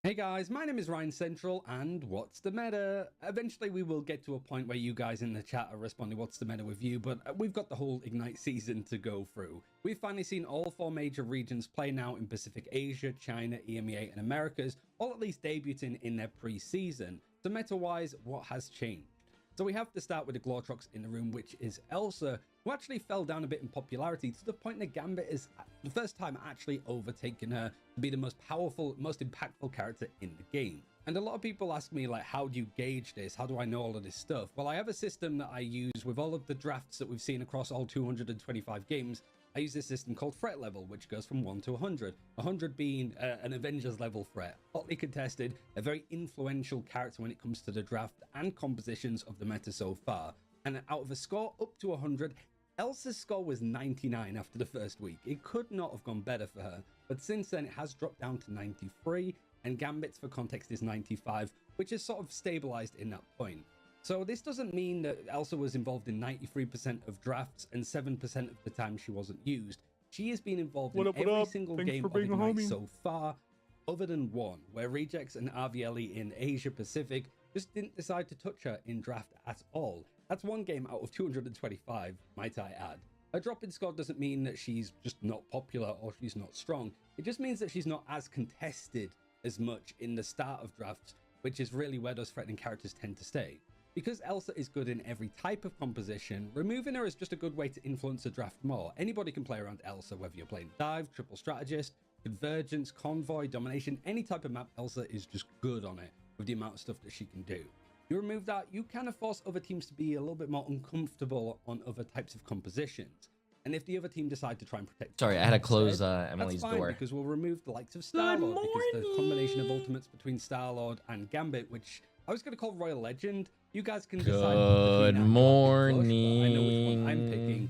Hey guys, my name is Ryan Central, and what's the meta? Eventually we will get to a point where you guys in the chat are responding what's the meta with you, but we've got the whole Ignite season to go through. We've finally seen all 4 major regions play now in Pacific Asia, China, EMEA, and Americas, all at least debuting in their pre-season. So meta-wise, what has changed? So we have to start with the Glortrox in the room, which is Elsa, who actually fell down a bit in popularity to the point that Gambit is the first time actually overtaken her to be the most powerful, most impactful character in the game. And a lot of people ask me, like, how do you gauge this? How do I know all of this stuff? Well, I have a system that I use with all of the drafts that we've seen across all 225 games. I use this system called threat level, which goes from 1 to 100. 100 being an Avengers level threat, hotly contested, a very influential character when it comes to the draft and compositions of the meta so far. And out of a score up to 100, Elsa's score was 99 after the first week. It could not have gone better for her, but since then it has dropped down to 93, and Gambit's for context is 95, which is sort of stabilized in that point. So this doesn't mean that Elsa was involved in 93% of drafts and 7% of the time she wasn't used. She has been involved in every single game of Ignite so far, other than one, where Rejects and RVLE in Asia Pacific just didn't decide to touch her in draft at all. That's one game out of 225, might I add. A drop in score doesn't mean that she's just not popular or she's not strong. It just means that she's not as contested as much in the start of drafts, which is really where those threatening characters tend to stay. Because Elsa is good in every type of composition, removing her is just a good way to influence the draft more. Anybody can play around Elsa, whether you're playing Dive, Triple Strategist, Convergence, Convoy, Domination, any type of map, Elsa is just good on it with the amount of stuff that she can do. You remove that, you kind of force other teams to be a little bit more uncomfortable on other types of compositions. And if the other team decide to try and protect... Sorry, I had to close Emily's that's fine, door. Because we'll remove the likes of Star-Lord, because the combination of ultimates between Star-Lord and Gambit, which I was going to call Royal Legend. You guys can decide. Good morning. I know which one I'm picking.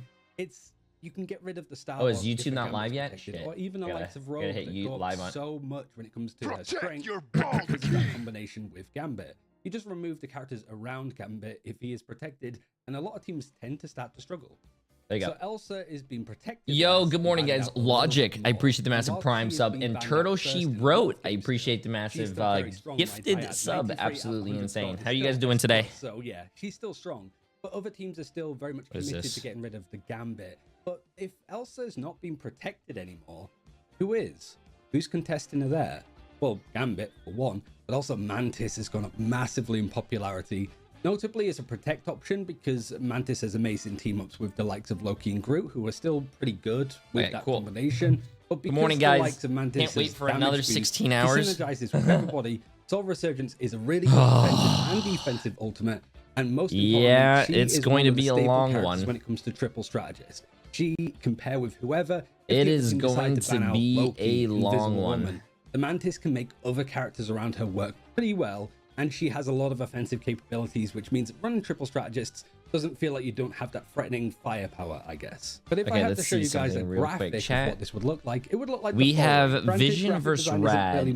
You can get rid of the Star-Lord. Oh, is YouTube not live yet? Shit. Or even the likes of Rogue hit you that live on so much when it comes to their strength. Your balls. That combination with Gambit. You just remove the characters around Gambit if he is protected, and a lot of teams tend to start to struggle. There you go. So Elsa is being protected. Yo, good morning, guys. Logic, I appreciate the massive Prime sub. And Turtle She Wrote, I appreciate the massive gifted sub. Absolutely insane. How are you guys doing today? So yeah, she's still strong, but other teams are still very much committed to getting rid of the Gambit. But if Elsa is not being protected anymore, who is? Who's contesting her there? Well, Gambit for one, but also Mantis has gone up massively in popularity. Notably as a protect option, because Mantis has amazing team-ups with the likes of Loki and Groot, who are still pretty good with that combination. But good morning, guys. The likes of Mantis can't wait for another 16 hours. Synergizes with everybody. Soul Resurgence is a really good offensive and defensive ultimate, and most importantly, it's going to be a long one when it comes to triple strategist. She can pair with whoever. It is going to be a long one. The Mantis can make other characters around her work pretty well, and she has a lot of offensive capabilities, which means running triple strategists doesn't feel like you don't have that threatening firepower, I guess. But if I had to show you guys a graphic of what this would look like, it would look like we have Vision versus Rad,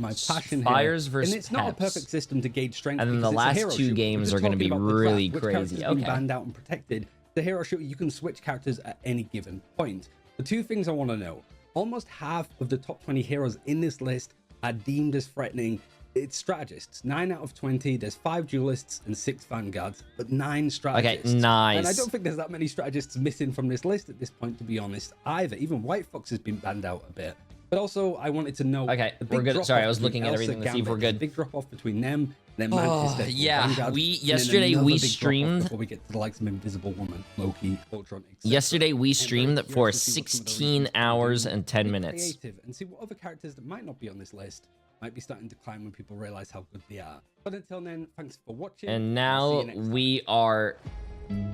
Fires versus and it's not a perfect system to gauge strength. And then the last 2 games are going to be really crazy. Okay. Banned out and protected. The hero shooter, you can switch characters at any given point. The 2 things I want to know: almost half of the top 20 heroes in this list are deemed as threatening. It's strategists. 9 out of 20. There's 5 duelists and 6 vanguards, but 9 strategists. Okay, nice. And I don't think there's that many strategists missing from this list at this point, to be honest, either. Even White Fox has been banned out a bit. But also, I wanted to know. Okay, we're good. Sorry, I was looking at everything to see if we're good. Big drop off between them. Then Mantis, yeah, yesterday we streamed before we get to the likes of Invisible Woman, Loki, Ultron, etc. Yesterday we streamed for 16 hours and 10 minutes. And see what other characters that might not be on this list might be starting to climb when people realize how good they are. But until then, thanks for watching. And now we are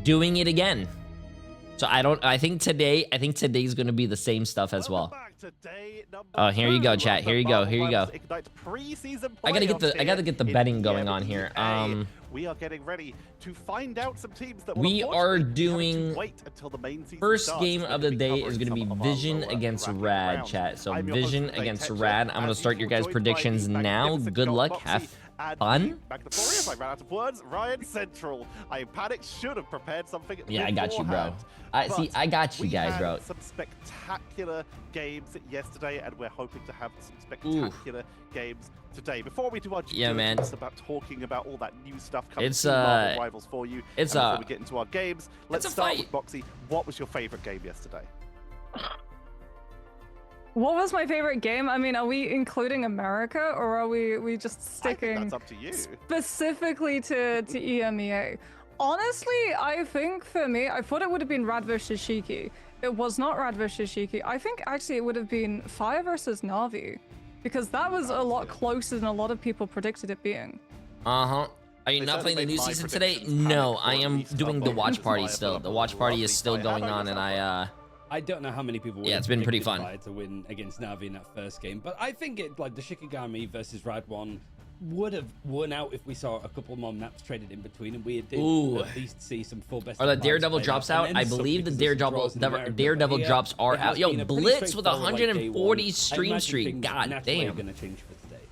doing it again. So I think today's going to be the same stuff as well. Oh, here you go, chat. Here you go. Here you go. I gotta get the betting going on here. We are getting ready to find out some teams that we are doing first game of the day is going to be Vision against Rad, chat. So Vision against Rad. I'm going to start your guys' predictions now. Good luck. Have And Fun? Magnitorious, I ran out of words. Ryan Central. I panicked, should have prepared something. Yeah, I got you, bro. beforehand. I got you We guys, had bro. some spectacular games yesterday, and we're hoping to have some spectacular games today. Before we do our due diligence about talking about all that new stuff coming to Marvel Rivals for you, and before we get into our games, let's start with Boxy. What was your favorite game yesterday? What was my favorite game? I mean, are we including America, or are we just sticking that's up to you. Specifically to EMEA? Honestly, I think for me, I thought it would have been Rad vs Shiki. It was not Rad vs Shiki. I think actually it would have been Fire versus Na'Vi, because that was a lot closer than a lot of people predicted it being. Are you not playing the new season today? No, I am doing the watch party still. The watch party is still going on, and I don't know how many people yeah, it's been pretty fun to win against Na'Vi in that first game, but I think it like the Shikigami versus Rad one would have won out if we saw a couple more maps traded in between, and we did at least see some full best. Are the Daredevil drops out? I believe the Daredevil drops are out. Yo, Blitz with 140 stream streak. God damn. Gonna change for today.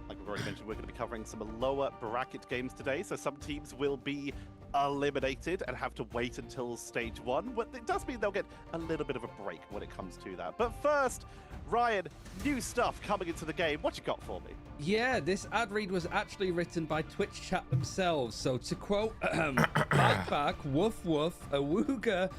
Like we've already mentioned, we're going to be covering some lower bracket games today, so some teams will be eliminated and have to wait until stage 1, but it does mean they'll get a little bit of a break when it comes to that. But first, Ryan, new stuff coming into the game. What you got for me? Yeah, this ad read was actually written by Twitch chat themselves. So to quote, Black Back, woof woof, awooga,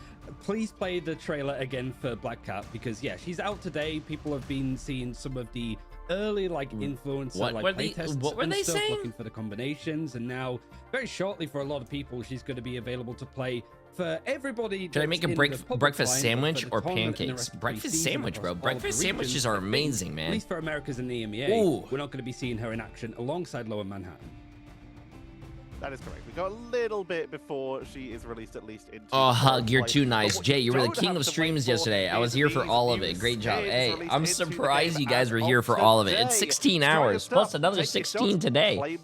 please play the trailer again for Black Cat, because yeah, she's out today. People have been seeing some of the early influencer playtests what were they stuff, saying? looking for the combinations, and now very shortly for a lot of people she's going to be available to play for everybody. Should I make a breakfast sandwich or pancakes? Breakfast sandwich, bro. Breakfast sandwiches are amazing, man. At least for Americas and the EMEA, we're not going to be seeing her in action alongside Lower Manhattan. That is correct. We got a little bit before she is released, at least into. Oh, Hug, you're too nice. Jay, you were the king of streams yesterday. I was here for all of it. Great job. Hey, I'm surprised you guys were here for all of it. It's 16 hours plus another 16 today.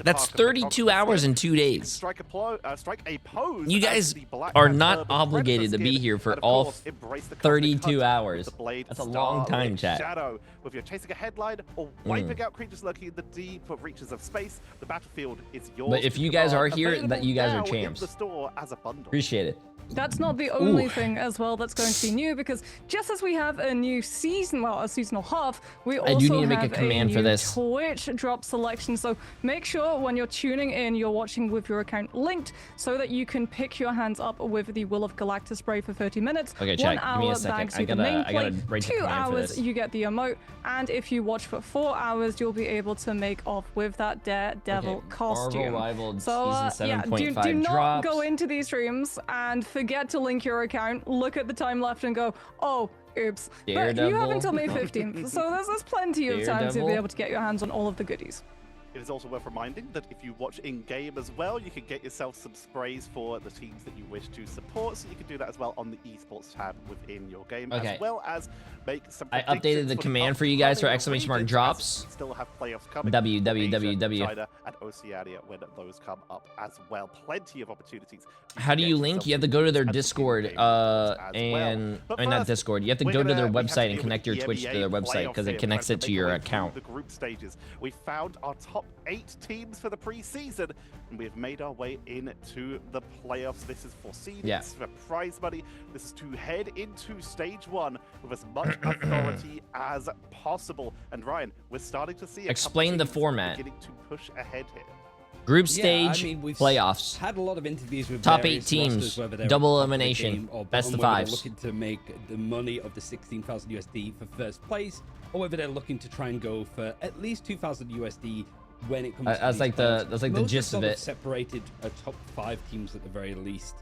That's 32 hours in 2 days. You guys are not obligated to be here for all 32 hours. That's a long time, chat. Whether you're chasing a headline or wiping out creatures lurking in the deep reaches of space, the battlefield is yours. But if you guys are here, that you guys are champs. Appreciate it. That's not the only thing as well that's going to be new, because just as we have a new season, well, a seasonal half, we also do need to make have a command for this. Twitch drop selection. So make sure when you're tuning in, you're watching with your account linked, so that you can pick your hands up with the Will of Galactus spray for 30 minutes. Okay, chat, 1 hour give me a second. bags you the main plate, write the 2 command for hours this. you get the emote, and if you watch for 4 hours, you'll be able to make off with that Daredevil costume. Marvel Rival So season yeah, 7.5 do not drops. go into these streams and forget to link your account, look at the time left and go, oh, oops. But you have until May 15th, so there's plenty of time to be able to get your hands on all of the goodies. It is also worth reminding that if you watch in-game as well, you can get yourself some sprays for the teams that you wish to support, so you can do that as well on the esports tab within your game, as well as make some I updated the command for you guys for exclamation mark drops. We still have playoffs coming. www. And Oceania when those come up as well. Plenty of opportunities. How do you link? You have to go to their Discord, and I mean, not Discord. You have to go to their website and connect your Twitch to their website, because it connects it to your account. The group stages. We found our top 8 teams for the preseason, and we have made our way into the playoffs. This is for seedings, this is for prize money. This is to head into stage 1 with as much authority as possible. And Ryan, we're starting to see Explain the format. beginning to push ahead here. Group stage, we've playoffs. Had a lot of interviews with top 8 various teams, rosters, double elimination, best of 5s. Looking to make the money of the 16,000 USD for first place, or whether they're looking to try and go for at least 2,000 USD when it comes to that's like the gist of it. Separated a top 5 teams at the very least,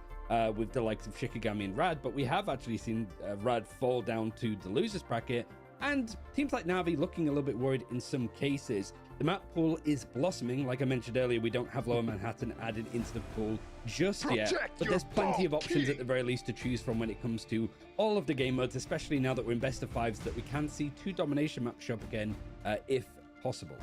with the likes of Shikigami and Rad, but we have actually seen Rad fall down to the losers bracket, and teams like Na'Vi looking a little bit worried in some cases. The map pool is blossoming. Like I mentioned earlier, we don't have Lower Manhattan added into the pool just yet, but there's plenty of options at the very least to choose from when it comes to all of the game modes, especially now that we're in best of 5s, that we can see 2 domination maps show up again, if possible.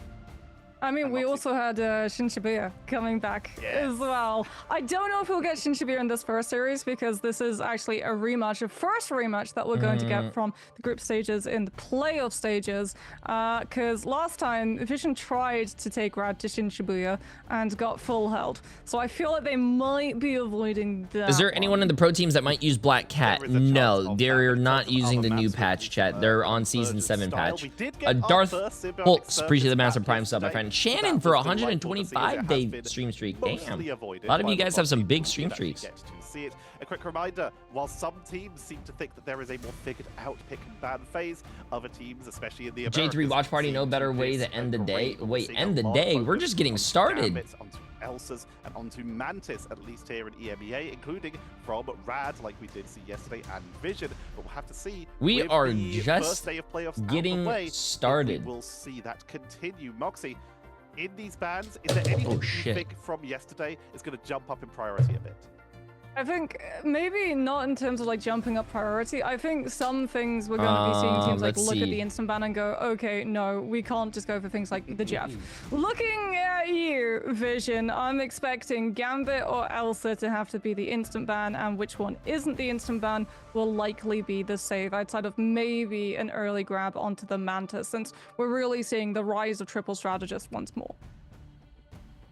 I mean, And we Moxie. also had Shin Shibuya coming back as well. I don't know if we'll get Shin Shibuya in this first series because this is actually a rematch, a first rematch that we're going to get from the group stages in the playoff stages. Because last time, Vision tried to take Rad to Shin Shibuya and got full held. So I feel like they might be avoiding that. Is there anyone in the pro teams that might use Black Cat? There is a chance No, of they're that not because using other the new maps patch, with, chat. They're on Season Virgin 7 style. patch. We did get our Darth first symbiotic Holtz, appreciate the surface massive back prime sub, my yesterday. friend. That Shannon for was delightful to see, as it has 125-day been stream streak. mostly Damn. avoided A lot of by you the guys have some teams big who stream did actually streaks. get to see it. A quick reminder, while some teams seem to think that there is a more figured out pick and ban phase, other teams, especially in the Americas, J3 Watch Party, no seem better to way miss to end the a day. great. We're Wait, seeing end a the lot of day? We're focus just getting on started. Gambits, onto Elsas, and onto Mantis, at least here in EMEA, including from Rad, like we did see yesterday, and Vision. But we'll have to see. We with are the just first day of playoffs out getting the way, started. if we will see that continue. Moxie, in these bans, is there anything that you shit. think from yesterday is going to jump up in priority a bit? I think maybe not in terms of like jumping up priority. I think some things we're going to be seeing teams like let's look at see. the instant ban and go, okay, no, we can't just go for things like the Jeff. Looking at you, Vision, I'm expecting Gambit or Elsa to have to be the instant ban, and which one isn't the instant ban will likely be the save, outside of maybe an early grab onto the Mantis, since we're really seeing the rise of triple strategists once more.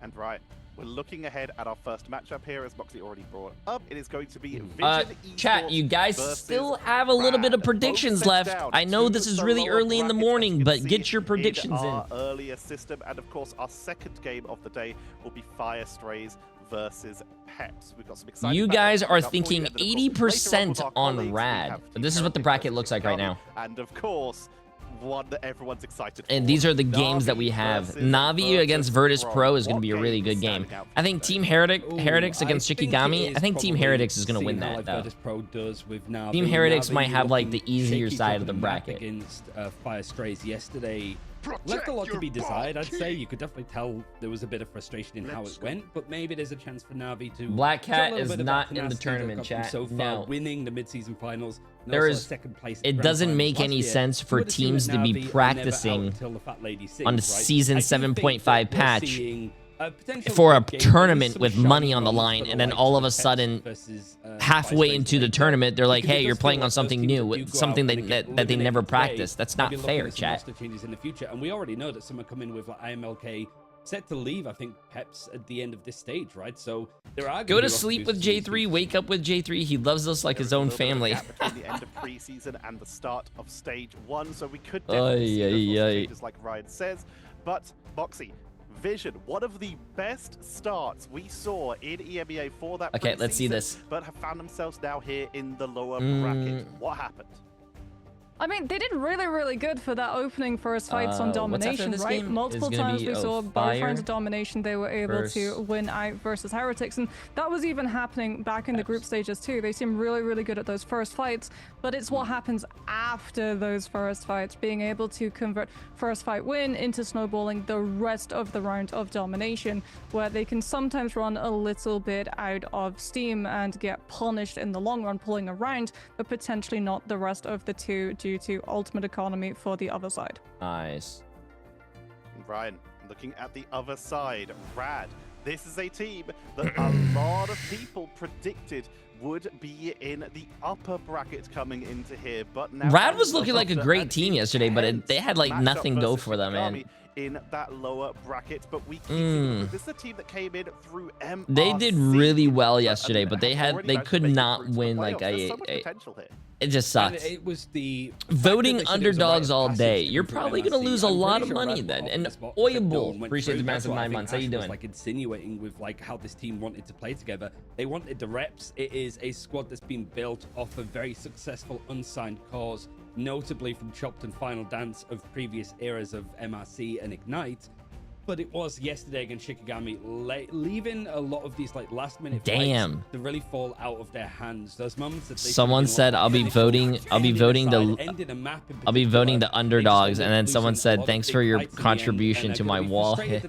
And right, we're looking ahead at our first matchup here, as Moxie already brought up. It is going to be Vision Chat, Esports you guys versus still have a little bit of Rad. predictions Both left. sent down I know to this is the really lower early in the bracket, as morning, you but can get see your predictions in. in. Our earlier system, and of course, our second game of the day will be Fire Strays versus Pets. We've got some exciting You battles guys are coming up for you, thinking and then, of course, later 80% with our on colleagues, we Rad. have But this is what the Team bracket Heretics looks like right now. and of course, one that everyone's excited for. And these are the games that we Na'Vi have. versus Na'Vi against Virtus Pro is going to What be a really game is good game. standing out I for think today? Team Heretics against Shikigami. I think Team Heretics is going to win that, though. Pro does with Na'Vi. Team Heretics Na'Vi might have, like, the looking easier shaky side top of the map bracket. Against Fire Strays yesterday. Left a lot to be desired, I'd say. You could definitely tell there was a bit of frustration in how it went, but maybe there's a chance for Na'Vi to... Black show a Cat little is bit of not that in the tenacity they've tournament, got from chat. so far, No. winning the mid-season finals. And There also is- second place at It grand doesn't finals make last any year. sense You for would assume teams that to be Na'Vi are never out practicing until the fat lady sings, on right? season I do think 7.5 that we're patch seeing potential for a good game, tournament some with shining money on the moments line, for and then likes all of a Pets sudden, versus, halfway Fire Strays into the today. tournament, they're like, Because it hey, does you're feel playing on like those something teams new, that do go something out and get that they never eliminated today practiced. That's might not be looking fair, at some chat. roster changes in the future, and we already know that some are coming with like IMLK set to leave. I think Peps at the end of this stage, right? So there are Go to sleep with J3, wake up with J3. He loves us like There his is a own little bit of a family. gap between the end of preseason and the start of stage 1, so we could Ay, definitely see those ay, sorts of ay. changes like Ryan says. But Moxie, Vision, one of the best starts we saw in EMEA for that Okay, let's see preseason, this. but have found themselves now here in the lower Mm. bracket. What happened? I mean, they did really, really good for that opening first fights on What's after domination, this right? game? Multiple Is gonna times be, we saw both Fire rounds of domination they were able to win out versus Heretics, and that was even happening back in the group stages too. They seem really, really good at those first fights, but it's what happens after those first fights, being able to convert first fight win into snowballing the rest of the round of domination, where they can sometimes run a little bit out of steam and get punished in the long run pulling a round, but potentially not the rest of the two due to ultimate economy for the other side. Nice. Ryan, looking at the other side, Rad. This is a team that a lot of people predicted would be in the upper bracket coming into here, but now Rad was looking like a after great an team yesterday, but they had like intense nothing matchup go versus for them, man. Shikigami in that lower bracket, but we keep seeing this is a team that came in through MRC. They did really well but, yesterday, but they have already they managed to could make it not through to the win like playoffs. There's so much a potential here. it just And sucks. it was the Voting fact that they said it was a rite underdogs of all passage day. to You're go through probably gonna MRC. lose a I'm lot pretty of sure money Rad then. were And off the spot, but no Oyable, one went appreciate the through. That's massive what I 9 think months. How you Ash was, doing? like insinuating with like how this team wanted to play together. They wanted the reps. It is a squad that's been built off a very successful unsigned cause, notably from Chopped and Final Dance of previous eras of MRC and Ignite. But it was yesterday against Shikigami, leaving a lot of these like last minute Damn. fights to really fall out of their hands. Those moments that they Someone said I'll be voting the underdogs, and then someone said thanks for your contribution to my wall hit.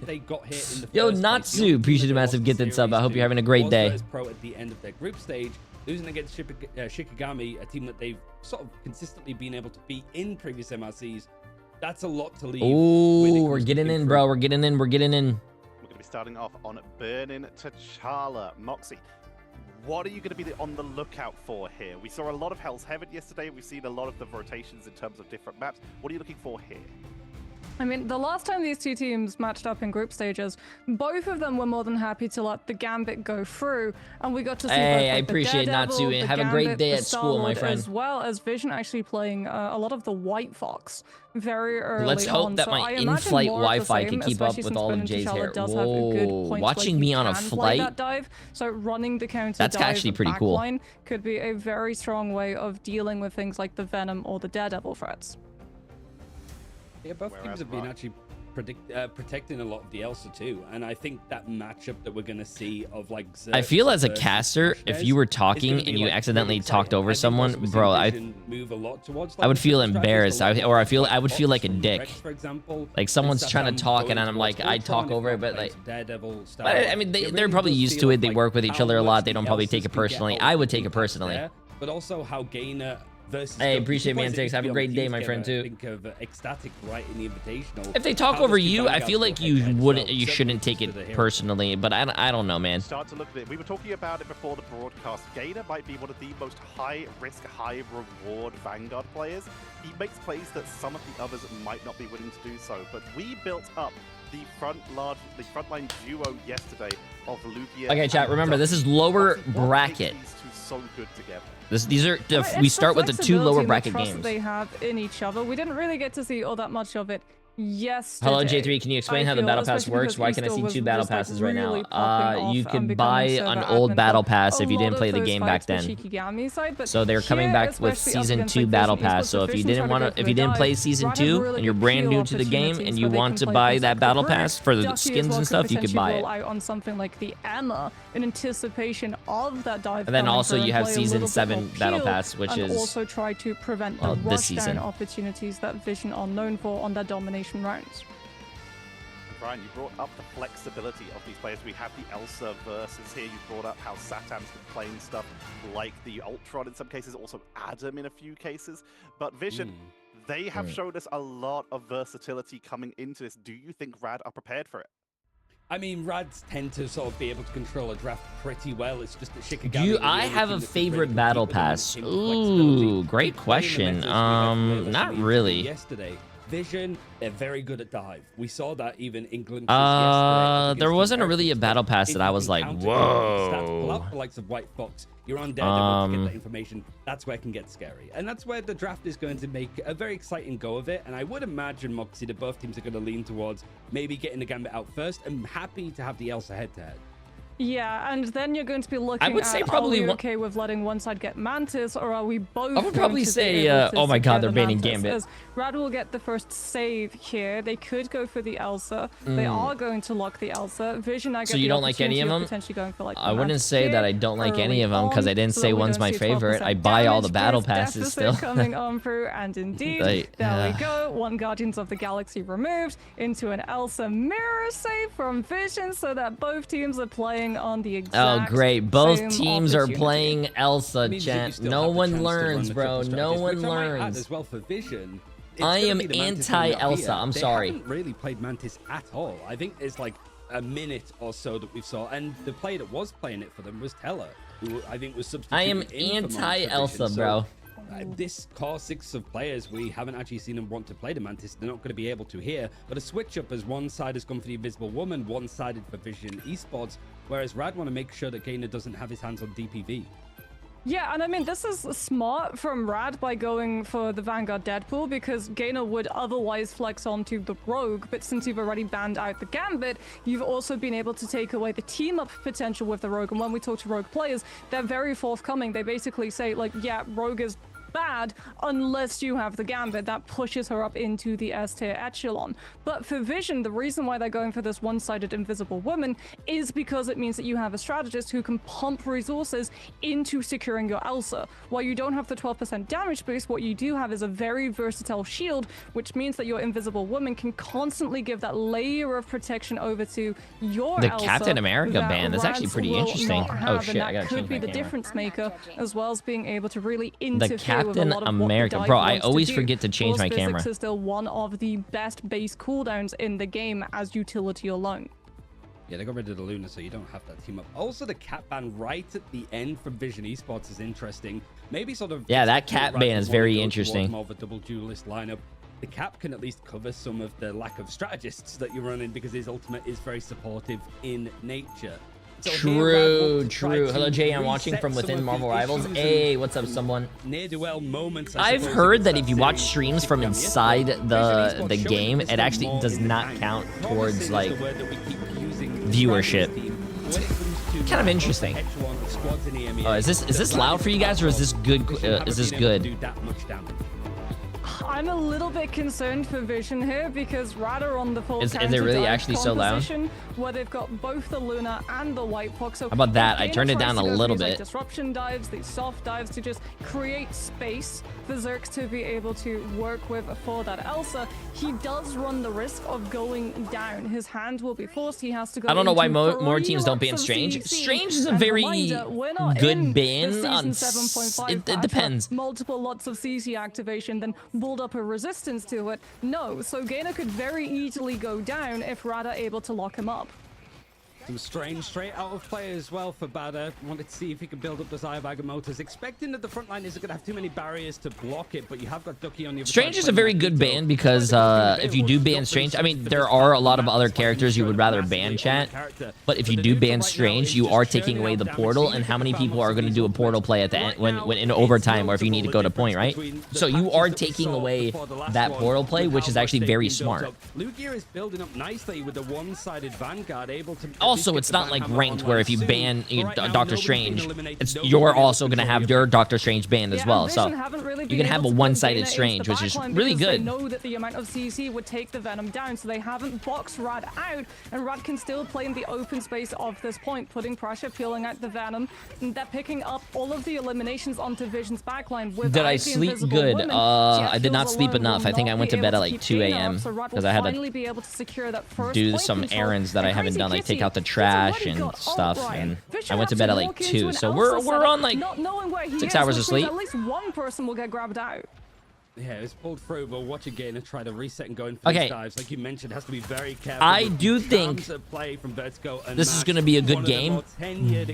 Yo, Natsu, appreciate the massive gifted sub. I hope you're having a great day. Pro at the end of their group stage, losing against Shikigami, a team that they've sort of consistently been able to beat in previous MRCs. That's a lot to leave. Oh, we're getting in, bro. We're getting in. We're getting in. We're going to be starting off on Burning T'Challa. Moxie, what are you going to be on the lookout for here? We saw a lot of Hell's Heaven yesterday. We've seen a lot of the rotations in terms of different maps. What are you looking for here? I mean, the last time these two teams matched up in group stages, both of them were more than happy to let the Gambit go through, and we got to see both, like, I appreciate Natsu. Have a great day at school, my friend. As well as Vision actually playing a lot of the White Fox very early Let's hope on. that my in-flight Wi-Fi can keep up with all of Jay's hair. Whoa, watching me on a flight? That dive, so running the counter That's dive actually pretty cool. backline could be a very strong way of dealing with things like the Venom or the Daredevil threats. Yeah, both teams have been actually protecting a lot of the Elsa too, and I think that matchup that we're gonna see of like I feel as a caster, if you were talking and you accidentally talked over someone, bro, I would feel embarrassed. I would feel like a dick. For example, like someone's trying to talk and I'm like, I talk over it, but like, I mean, they're probably used to it. They work with each other a lot. They don't probably take it personally. I would take it personally. But also how Gainer versus hey, appreciate me, Antix. Have a great day, my friend, too. Think of ecstatic right in the invitational. If they talk over you, I feel like you shouldn't take it personally, but I don't know, man. Start to look at it. We were talking about it before the broadcast. Gainer might be one of the most high-risk, high-reward Vanguard players. He makes plays that some of the others might not be willing to do so, but we built up the frontline duo yesterday of Lugia. Okay, chat, remember, this is lower bracket. These two so good together. These are we start with the two lower bracket games. They have in each other. We didn't really get to see all that much of it yesterday. Hello, Jay3. Can you explain how the battle pass works? Why can I see two battle passes right now? You could buy an old battle pass if you didn't play the game back then. So they're coming back with season 2 battle pass. So if you didn't play season 2 and you're brand new to the game and you want to buy that battle pass for the skins and stuff, you could buy it. On something like the Emma in anticipation of that dive. And then also you have season 7 battle pass, which is also try to prevent the rushdown opportunities that Vision are known for on their domination rounds. Brian, you brought up the flexibility of these players. We have the Elsa versus here. You brought up how Satan's been playing stuff like the Ultron in some cases, also Adam in a few cases. But Vision, they have showed us a lot of versatility coming into this. Do you think Rad are prepared for it? I mean, Rads tend to sort of be able to control a draft pretty well. It's just that Shikigami... I have a favorite battle pass? Ooh, great question. Not really. Yesterday. Vision, they're very good at dive. We saw that even England. There wasn't really a battle pass that I was like, whoa. The likes of White Fox, you're on Daredevil to get that information. That's where it can get scary, and that's where the draft is going to make a very exciting go of it. And I would imagine, Moxie, that both teams are going to lean towards maybe getting the Gambit out first. I'm happy to have the Elsa head-to-head. Yeah, and then you're going to be looking I would say probably are we okay with letting one side get Mantis, or are we both I would probably say, oh my god, they're banning Gambit. As Rad will get the first save here. They could go for the Elsa. They are going to lock the Elsa. Vision, I get so you don't like any of them? Potentially going for, like, I wouldn't say that I don't like any of them, because I didn't say one's my favorite. I buy all the battle passes still. Coming on through, and indeed, there we go. One Guardians of the Galaxy removed into an Elsa mirror save from Vision, so that both teams are playing on the exact oh, great. Both teams are playing Elsa, chat. No one learns, bro. No one learns. As well for Vision, I am anti-Elsa. I'm sorry. They haven't really played Mantis at all. I think it's like a minute or so that we saw, and the player that was playing it for them was Teller, who I think was substituted. I am anti-Elsa, bro. This core 6 of players, we haven't actually seen them want to play the Mantis. They're not going to be able to here, but a switch up as one side has gone for the Invisible Woman, one-sided for Vision Esports, whereas Rad want to make sure that Gainer doesn't have his hands on DPV. Yeah, and I mean, this is smart from Rad by going for the Vanguard Deadpool, because Gainer would otherwise flex onto the Rogue, but since you've already banned out the Gambit, you've also been able to take away the team-up potential with the Rogue. And when we talk to Rogue players, they're very forthcoming. They basically say, like, yeah, Rogue is bad unless you have the Gambit. That pushes her up into the S-tier echelon. But for Vision, the reason why they're going for this one-sided Invisible Woman is because it means that you have a strategist who can pump resources into securing your Elsa. While you don't have the 12% damage boost, what you do have is a very versatile shield, which means that your Invisible Woman can constantly give that layer of protection over to your the Elsa. Captain America band, that's actually pretty interesting. Oh shit, I gotta change my camera. That could be the difference maker, as well as being able to really interfere with a Captain lot of America. what the Bro, dive I wants to always do. forget to change Force my physics camera. is still one of the best base cooldowns in the game as utility alone. Yeah, they got rid of the Luna, so you don't have that team up. Also, the cat ban right at the end from Vision Esports is interesting. Maybe sort of... Yeah, that cat ban is very interesting. More of a double duelist lineup. The cap can at least cover some of the lack of strategists that you're running because his ultimate is very supportive in nature. So True. Hello, Jay. I'm watching from within Marvel Rivals. Hey, what's up, someone? Ne'er-do-well moments. I've heard that if you watch streams from inside the game, it actually does not count towards like viewership. Kind of interesting. Is this loud for you guys, or is this good? Is this good? I'm a little bit concerned for Vision here because Radar on the full Is it really actually so loud? Where they've got both the Luna and the White Fox. So how about that? I Gainer turned it tries down to a go for little these, like, bit. disruption dives, these soft dives to just create space for Zerx to be able to work with for that Elsa. He does run the risk of going down. His hand will be forced. He has to go. I don't know why into more 3 teams don't lots ban of Strange. CC. Strange is a And very reminder, we're not in good the ban. season On 7.5 it patch depends. where multiple lots of CC activation, then build up a resistance to it. No, so Gainer could very easily go down if Radar able to lock him up. Some Strange straight out of play as well for Bada. Wanted to see if he could build up those Eye of Agamotors. Expecting that the front line isn't going to have too many barriers to block it, but you have got Ducky on the other Strange side is a very playing good Magneto. ban because if you do ban Strange, I mean, there are a lot of other characters you would rather ban, chat. But if you do ban Strange, you are taking away the portal, and how many people are going to do a portal play at the end when in overtime, or if you need to go to point, right? So you are taking away that portal play, which is actually very smart. Lugia is building up nicely with the one-sided Vanguard able to... Also, it's not like ranked where if you ban Doctor Strange, you're also going to have your Doctor Strange banned as well. So you can have a one-sided Strange, which is really good. They know that the amount of CC would take the Venom down, so they haven't boxed Rad out, and Rad can still play in the open space of this point, putting pressure, peeling out the Venom, and they're picking up all of the eliminations onto Vision's backline. Did I sleep good? I did not sleep enough. I think I went to bed at like 2 a.m. because I had to do some errands that I haven't done, like take out the trash and stuff, and I went to bed at like 2, so we're on like 6 hours of sleep. At least one person will get grabbed out. Yeah, it's pulled through, but watch again and try to reset and go in for these dives. Like you mentioned, has to be very careful. I do think play from Vertigo and this is going to be a good game,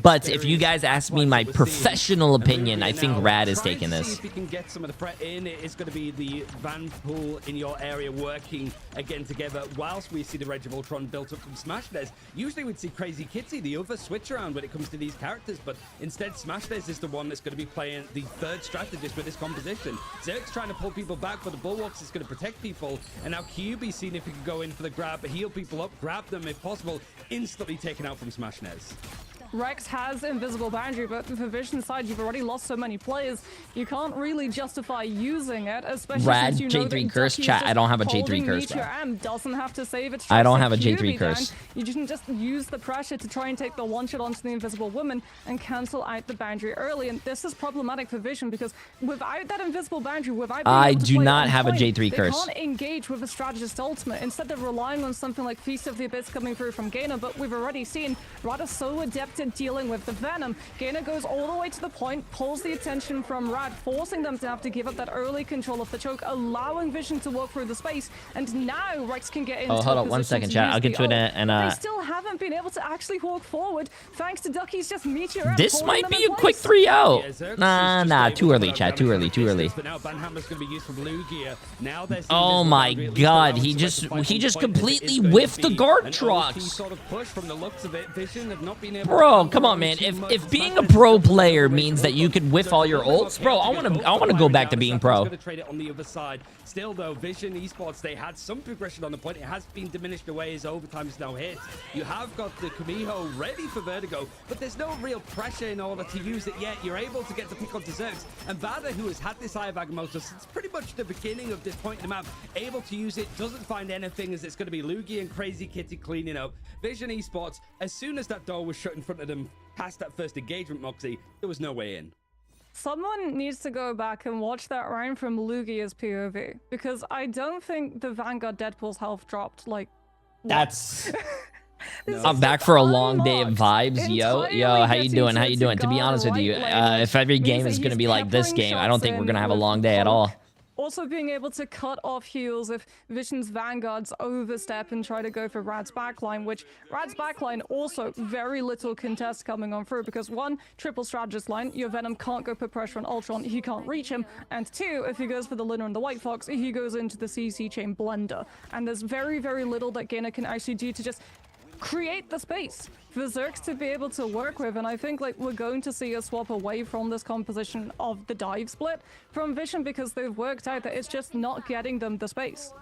but if you guys ask me my professional opinion, I think Rad is taking this. If you can get some of the threat in, it's going to be the Van pool in your area working again together, whilst we see the Reg of Ultron built up from Smashnez. Usually we'd see Crazy Kitty, the other switch around when it comes to these characters, but instead Smashnez is the one that's going to be playing the third strategist with this composition. Zerk's trying to pull people back, but the Bulwarks is going to protect people, and now QB seeing if he can go in for the grab, heal people up, grab them if possible, instantly taken out from Smashnez. Rex has invisible boundary, but for Vision's side, you've already lost so many players, you can't really justify using it, especially Rad since you know J3 that curse, chat. I don't have a J3 curse, bro. Doesn't have to save its I don't have a trusted J3 QB curse. down. You can just use the pressure to try and take the one shot onto the invisible woman and cancel out the boundary early, and this is problematic for Vision because without that invisible boundary, without being I able to do play not on have a point, J3 curse. They can't engage with a strategist ultimate. Instead, they're relying on something like Feast of the Abyss coming through from Gainer, but we've already seen Rad is so adept at dealing with the Venom. Gainer goes all the way to the point, pulls the attention from Rad, forcing them to have to give up that early control of the choke, allowing Vision to walk through the space, and now Rex can get into hold on 1 second, chat. I'll get to it and they still haven't been able to actually walk forward, thanks to Ducky's just meteor M this holding might them be in a quick place. 3-0. Nah, too early, chat. Too early. But now Banhammer's going to be used from Lugia. Now Oh my god, he just completely whiffed the guard trucks. Bro, come on, man. If being a pro player means that you can whiff all your ults, bro, I want to go back to being pro. Still though, Vision Esports, they had some progression on the point. It has been diminished away as overtime is now hit. You have got the Kamiho ready for Vertigo, but there's no real pressure in order to use it yet. You're able to get to pick up desserts, and Vada, who has had this Eye of Agamotto since pretty much the beginning of this point in the map, able to use it, doesn't find anything, as it's going to be Lugia and Crazy Kitty cleaning up. Vision Esports, as soon as that door was shut in front of them past that first engagement, Moxie, there was no way in. Someone needs to go back and watch that round from Lugia's POV, because I don't think the Vanguard Deadpool's health dropped, like... That's... I'm back for a long day of vibes. Yo, how you doing? How you doing? To be honest with you, if every game is going to be like this game, I don't think we're going to have a long day at all. Also being able to cut off heals if Vision's Vanguards overstep and try to go for Rad's backline, which Rad's backline also very little contest coming on through because one, triple strategist line, your Venom can't go put pressure on Ultron, he can't reach him, and two, if he goes for the Luna and the White Fox, he goes into the CC chain blender. And there's very, very little that Gainer can actually do to just create the space for Zerx to be able to work with, and I think like we're going to see a swap away from this composition of the dive split from Vision because they've worked out that it's just not getting them the space.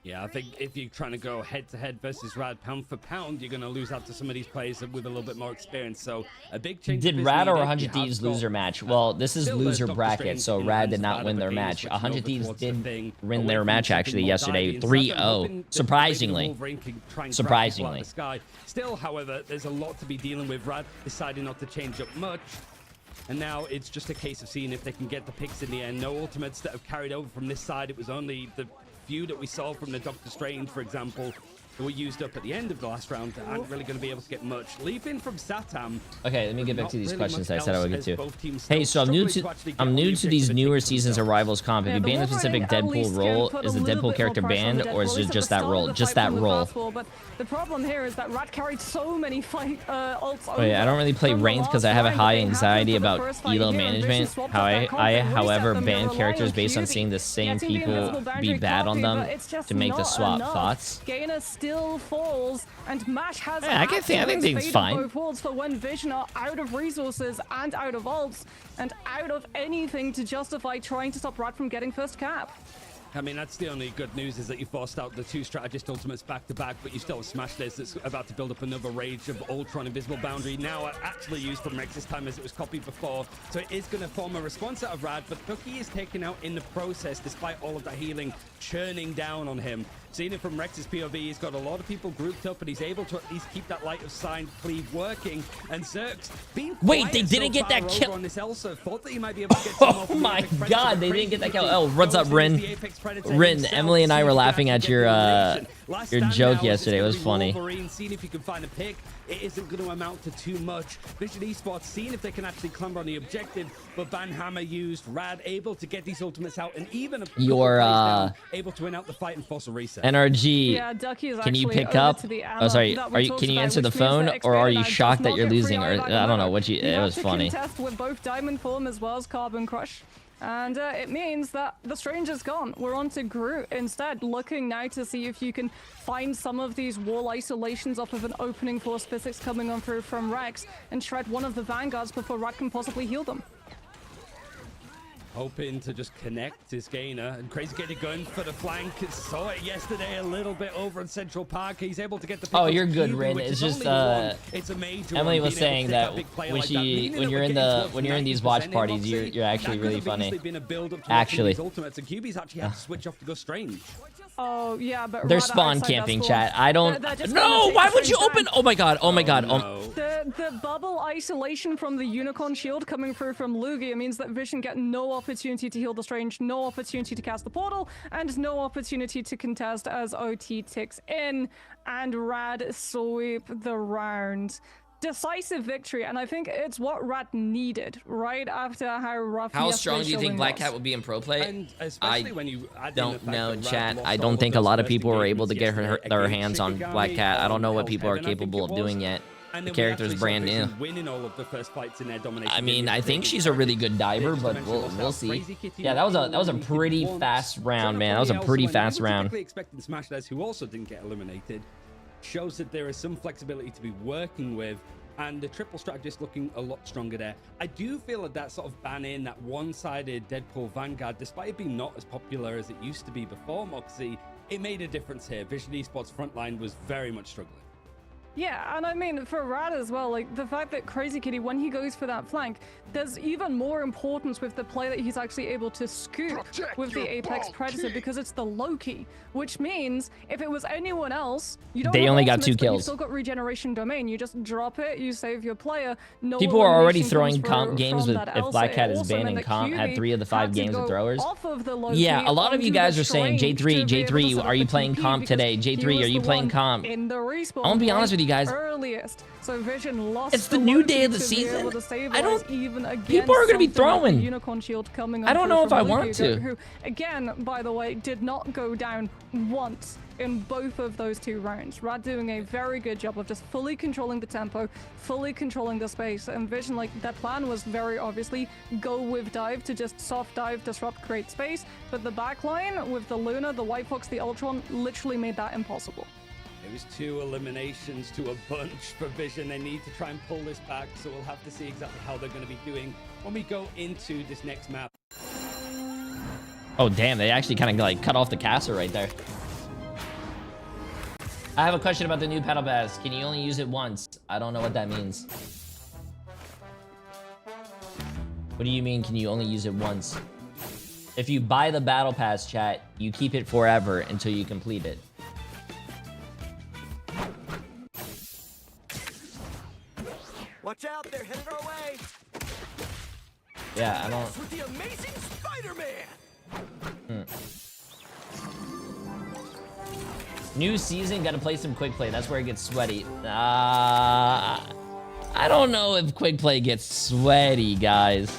Yeah, I think if you're trying to go head-to-head versus Rad pound for pound, you're going to lose out to some of these players with a little bit more experience. So a big change. Did Rad or 100 Thieves lose their match? Well, this is loser bracket, so Rad did not win their match. 100 Thieves did win their match actually yesterday, 3-0. Surprisingly. Surprisingly. Still, however, there's a lot to be dealing with. Rad deciding not to change up much. And now it's just a case of seeing if they can get the picks in the end. No ultimates that have carried over from this side. It was only the few that we saw from the Doctor Strange, for example, that were used up at the end of the last round that aren't really going to be able to get much. Leaping from Satam. Okay, let me get back to these questions I said I would get to. Hey, so I'm new to these newer seasons of Rivals Comp. If you ban a specific Deadpool role, is the Deadpool character banned, or is it just that role? Just that role. But the problem here is that Rat carried so many ults. Oh yeah, I don't really play ranked because I have a high anxiety about elo management. I however, ban characters based on seeing the same people be bad on them to make the swap. Thoughts? Still falls, and Mash has I think it's fine. Both worlds for when Vision are out of resources and out of ults and out of anything to justify trying to stop Rat from getting first cap. I mean, that's the only good news, is that you forced out the two strategist ultimates back to back, but you still have Smash this that's about to build up another Rage of Ultron Invisible Boundary, now actually used from Rex this time as it was copied before. So it is going to form a response out of Rad, but Ducky is taken out in the process despite all of that healing churning down on him. Seeing it from Rex's POV, he's got a lot of people grouped up, and he's able to at least keep that light of sign cleave working. And Zerx being wait, they didn't get that kill on this Elsa. Thought that he might be able to get some oh my god, they didn't get that kill. Oh, what's up, Rin? Rin, Emily and I were laughing at your joke yesterday. It was funny. Seeing if you can find a pick. It isn't going to amount to too much. Vision Esports seeing if they can actually clamber on the objective, but Banhammer used Rad able to get these ultimates out, and even able to win out the fight and force a reset. NRG, yeah, Ducky is can you pick up? Oh, sorry. Can you answer the phone, or are you shocked that you're losing? Or I don't know what you. It was funny. Contest with both Diamond Form as well as Carbon Crush. And it means that the Stranger's gone. We're on to Groot instead, looking now to see if you can find some of these wall isolations off of an opening force physics coming on through from Rex and shred one of the Vanguards before Rat can possibly heal them. Hoping to just connect his Gainer, and Crazy Kitty going for the flank. Saw it yesterday a little bit over in Central Park. He's able to get the. Oh, you're good, Rin. It's just it's a major Emily was saying that when you're in these watch parties, you're actually really funny. Actually, ultimates, and QB's actually had to switch off to go Strange. Oh yeah, but they're spawn camping, chat. I don't. No, why would you open? Oh my god! Oh my god! No. The bubble isolation from the Unicorn Shield coming through from Lugia means that Vision get no opportunity to heal the Strange, no opportunity to cast the portal, and no opportunity to contest as OT ticks in, and Rad sweep the round. Decisive victory, and I think it's what Rat needed right after how rough. How strong do you think Black Cat will be in pro play? And especially when you don't know, chat. I don't think a lot of people are able to get their hands on Black Cat. I don't know what people are capable of doing yet. The character's brand new. Winning all of the first fights in their domination. I mean, I think she's a really good diver, but we'll see. Yeah, that was a pretty fast round, man. That was a pretty fast round. Expecting Smash Des, who also didn't get eliminated, shows that there is some flexibility to be working with, and the triple strategist looking a lot stronger there. I do feel that sort of banning that one-sided Deadpool Vanguard, despite it being not as popular as it used to be before Moxie, it made a difference here. Vision Esports frontline was very much struggling. Yeah, and I mean, for Rad as well, like, the fact that Crazy Kitty, when he goes for that flank, there's even more importance with the play that he's actually able to scoop with the Apex Predator, because it's the Loki, which means if it was anyone else, you don't. They only got 2 kills. You still got regeneration domain. You just drop it, you save your player. No people are already throwing comp games with if Black Cat is banned in comp, had 3 of the 5 games with throwers. Yeah, a lot of you guys are saying, J3, are you playing comp today? J3, are you playing comp? I'm gonna be honest with you guys. Earliest. So Vision lost. It's the new day of the season. I don't. People are gonna be throwing. Unicorn Shield coming. I don't know if I want to. Who, again, by the way, did not go down once in both of those 2 rounds. Rad doing a very good job of just fully controlling the tempo, fully controlling the space, and Vision, like, their plan was very obviously go with dive to just soft dive, disrupt, create space, but the backline with the Luna, the White Fox, the Ultron literally made that impossible. It was 2 eliminations to a bunch for Vision. They need to try and pull this back, so we'll have to see exactly how they're going to be doing when we go into this next map. Oh, damn. They actually kind of, like, cut off the caster right there. I have a question about the new Battle Pass. Can you only use it once? I don't know what that means. What do you mean, can you only use it once? If you buy the Battle Pass, chat, you keep it forever until you complete it. Watch out, they're headed our way. Yeah, I don't... With the amazing Spider-Man. New season, gotta play some quick play. That's where it gets sweaty. I don't know if quick play gets sweaty, guys.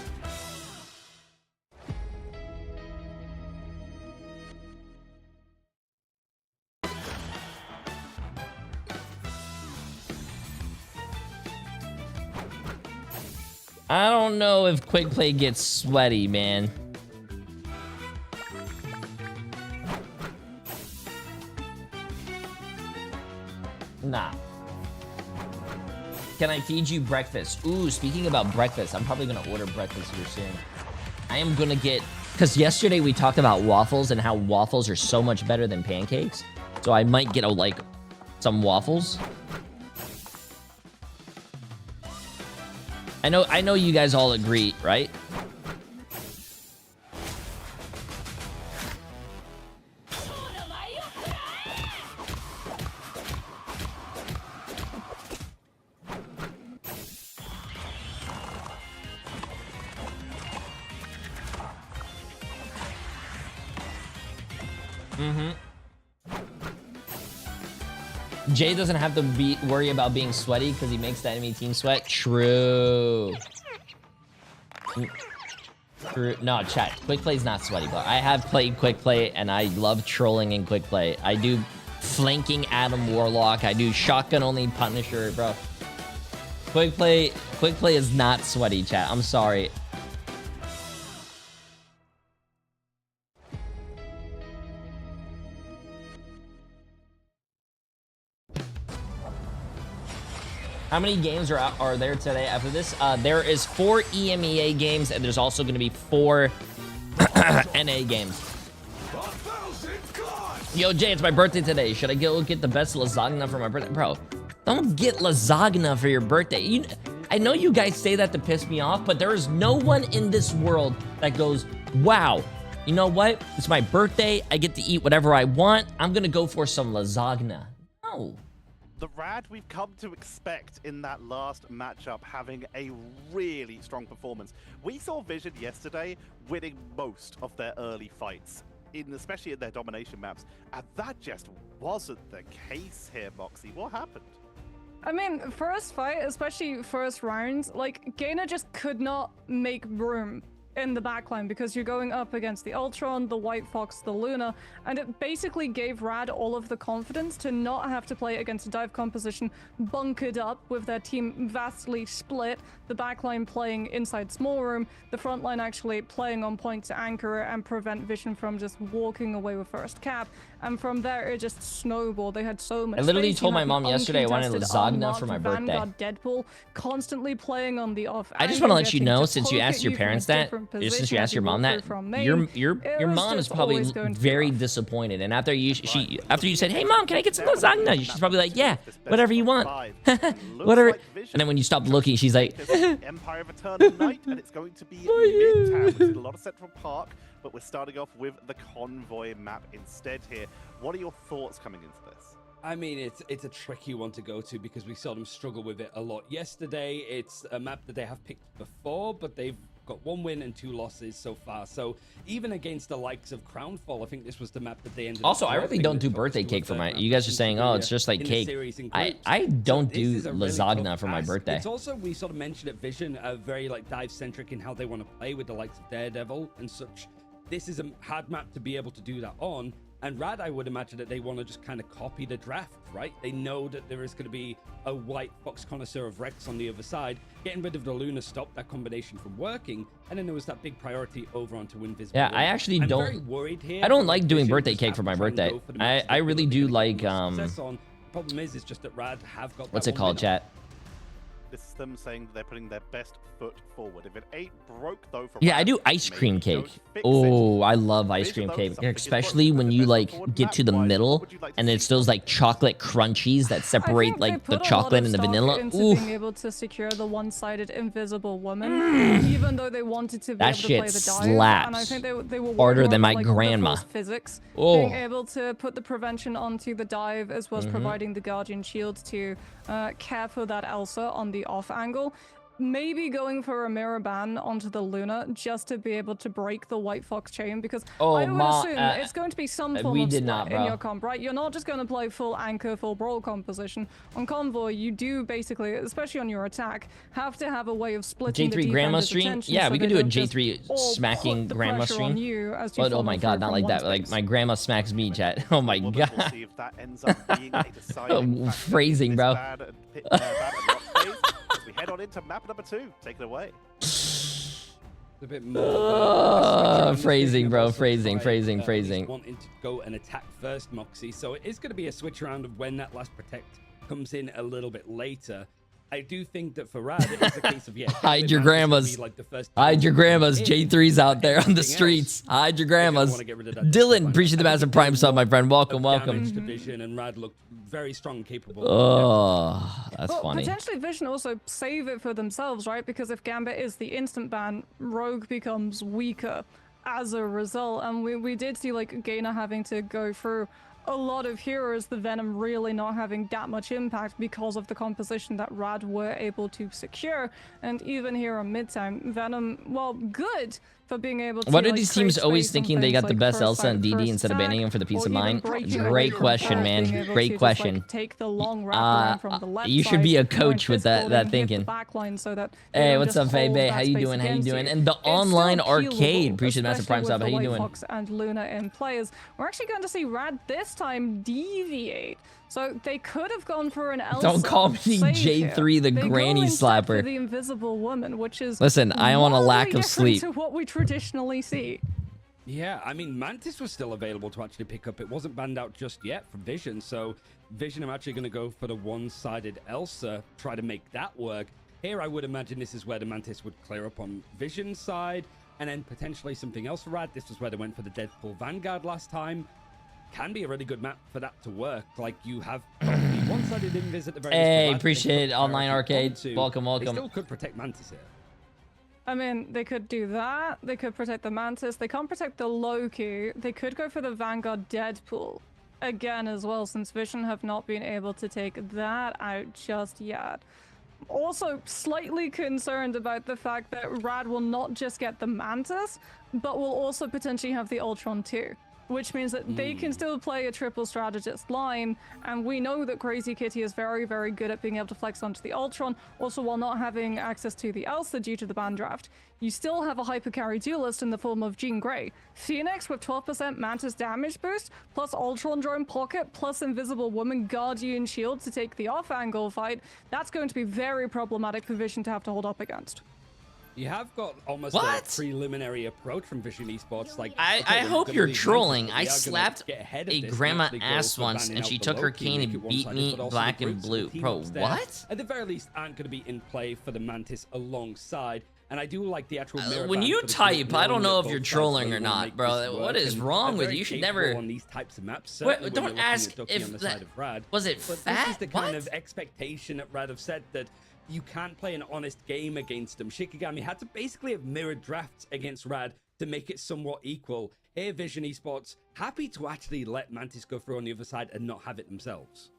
I don't know if quick play gets sweaty, man. Nah. Can I feed you breakfast? Ooh, speaking about breakfast, I'm probably gonna order breakfast here soon. I am gonna get, because yesterday we talked about waffles and how waffles are so much better than pancakes. So I might get some waffles. I know you guys all agree, right? Jay doesn't have to worry about being sweaty because he makes the enemy team sweat. True. True. No, chat. Quick play is not sweaty, but I have played quick play and I love trolling in quick play. I do flanking Adam Warlock. I do shotgun only Punisher, bro. Quick play is not sweaty, chat. I'm sorry. How many games are there today after this? There is 4 EMEA games, and there's also going to be 4 NA games. Yo, Jay, it's my birthday today. Should I go get the best lasagna for my birthday? Bro, don't get lasagna for your birthday. I know you guys say that to piss me off, but there is no one in this world that goes, wow, you know what? It's my birthday. I get to eat whatever I want. I'm going to go for some lasagna. No. The Rad we've come to expect in that last matchup having a really strong performance. We saw Vision yesterday winning most of their early fights, especially in their domination maps, and that just wasn't the case here, Moxie. What happened? I mean, first fight, especially first round, like, Gainer just could not make room in the backline because you're going up against the Ultron, the White Fox, the Luna, and it basically gave Rad all of the confidence to not have to play against a dive composition bunkered up with their team vastly split, the backline playing inside small room, the front line actually playing on point to anchor and prevent Vision from just walking away with first cap, and from there it just snowballed. They had so much I literally space. told my mom yesterday I wanted lasagna for my birthday. Vanguard Deadpool constantly playing on the off. I just want to let you know, since you asked your parents that, since you asked your mom that, your mom is probably very disappointed. And after you said, "Hey mom, can I get some lasagna?" She's probably like, "Yeah, whatever you want." Whatever. And then when you stop looking, she's like, Empire of Eternal Night, and it's going to be Midtown, which is a lot of Central Park, but we're starting off with the Convoy map instead here. What are your thoughts coming into this? I mean, it's a tricky one to go to because we saw them struggle with it a lot yesterday. It's a map that they have picked before, but they've got 1 win and 2 losses so far. So even against the likes of Crownfall, I think this was the map that they ended Also, up I really don't do birthday cake for my... You guys are saying, oh, it's just like cake. I don't do lasagna for my birthday. It's also, we sort of mentioned at Vision, very like dive-centric in how they want to play with the likes of Daredevil and such. This is a hard map to be able to do that on. And Rad, I would imagine that they want to just kind of copy the draft, right? They know that there is going to be a white Fox Connoisseur of Rex on the other side. Getting rid of the Luna stopped that combination from working. And then there was that big priority over onto Invisible. Yeah, I actually don't... very worried here. I don't like doing birthday cake for my birthday. I really do like... Problem is just that Rad have got... What's it called, chat? This is them saying that they're putting their best foot forward. If it ain't broke, though, for yeah, I do ice cream cake. Oh, I love ice cream cake, especially when you like get to the middle and it's those like chocolate crunchies that separate like the chocolate and the vanilla. Into being able to secure the one-sided Invisible Woman, even though they wanted to be able to play the dive. Slaps. And I think they were harder than my like grandma. Physics, oh. being able to put the prevention onto the dive as well as providing the Guardian Shield to care for that Elsa on the off angle. Maybe going for a mirror ban onto the Luna just to be able to break the White Fox chain, because I would assume it's going to be some form of split in your comp, right? You're not just going to play full anchor, full brawl composition. On Convoy, you do basically, especially on your attack, have to have a way of splitting J3 the grandma stream? attention. Yeah, so we could do a J3 smacking grandma stream. But, oh my god, not like that. Like my grandma smacks me, chat. Oh my god. We'll see if that ends up being a deciding phrasing, bro. We head on into map number 2. Take it away. A bit more phrasing, bro. Phrasing. Wanting to go and attack first, Moxie. So it is going to be a switch around of when that last protect comes in a little bit later. I do think that for Rad, it is a case of, yeah, hide your grandmas. Like hide your grandmas. J3's out there on the streets. Hide your grandmas. Dylan, appreciate the massive prime sub, my friend. Welcome. Vision and Rad looked very strong and capable. Oh, that's funny. Potentially Vision also save it for themselves, right? Because if Gambit is the instant ban, Rogue becomes weaker as a result. And we did see like Gainer having to go through a lot of heroes, the Venom really not having that much impact because of the composition that Rad were able to secure. And even here on midtime, Venom, well, good for being able to... What are these teams always thinking they got the best Elsa and DD instead of banning him for the peace of mind? Great question, man. Great question. Take the long wrap from the left you should be a coach with that thinking. So that hey, what's up, Faye? How you doing? And the online arcade. Appreciate the massive prime sub. How you doing? Fox and Luna in players. We're actually going to see Rad this time deviate. So they could have gone for an Elsa. Don't call me J3 the granny slapper. The Invisible Woman, which is listen, I am on a lack of sleep. To what we traditionally see. Yeah, I mean, Mantis was still available to actually pick up. It wasn't banned out just yet from Vision, so Vision are actually going to go for the one-sided Elsa, try to make that work. Here, I would imagine this is where the Mantis would clear up on Vision's side, and then potentially something else for Rad. This was where they went for the Deadpool Vanguard last time. Can be a really good map for that to work. Like, you have one-sided Invis at the very least. Hey, appreciate it, online arcade. Welcome. They still could protect Mantis here. I mean, they could do that. They could protect the Mantis. They can't protect the Loki. They could go for the Vanguard Deadpool again as well, since Vision have not been able to take that out just yet. Also, slightly concerned about the fact that Rad will not just get the Mantis, but will also potentially have the Ultron too. Which means that they can still play a triple strategist line, and we know that Crazy Kitty is very, very good at being able to flex onto the Ultron, also while not having access to the Elsa due to the ban draft. You still have a hypercarry duelist in the form of Jean Grey. Phoenix with 12% Mantis damage boost, plus Ultron Drone Pocket, plus Invisible Woman Guardian Shield to take the off-angle fight. That's going to be very problematic for Vision to have to hold up against. You have got almost a preliminary approach from Vision Esports. Like, I hope you're trolling. I slapped a grandma ass once, and she took her cane and beat me black and blue. Bro, what? At the very least, aren't going to be in play for the Mantis alongside. And I do like the actual mirror when you type, I don't know if you're trolling or not, bro. What is wrong with you? You should never. On these types of maps. Wait, don't ask if that was it. But fat? This is the kind of expectation that Rad have said that you can't play an honest game against them. Shikigami had to basically have mirrored drafts against Rad to make it somewhat equal. Here, Vision Esports happy to actually let Mantis go through on the other side and not have it themselves.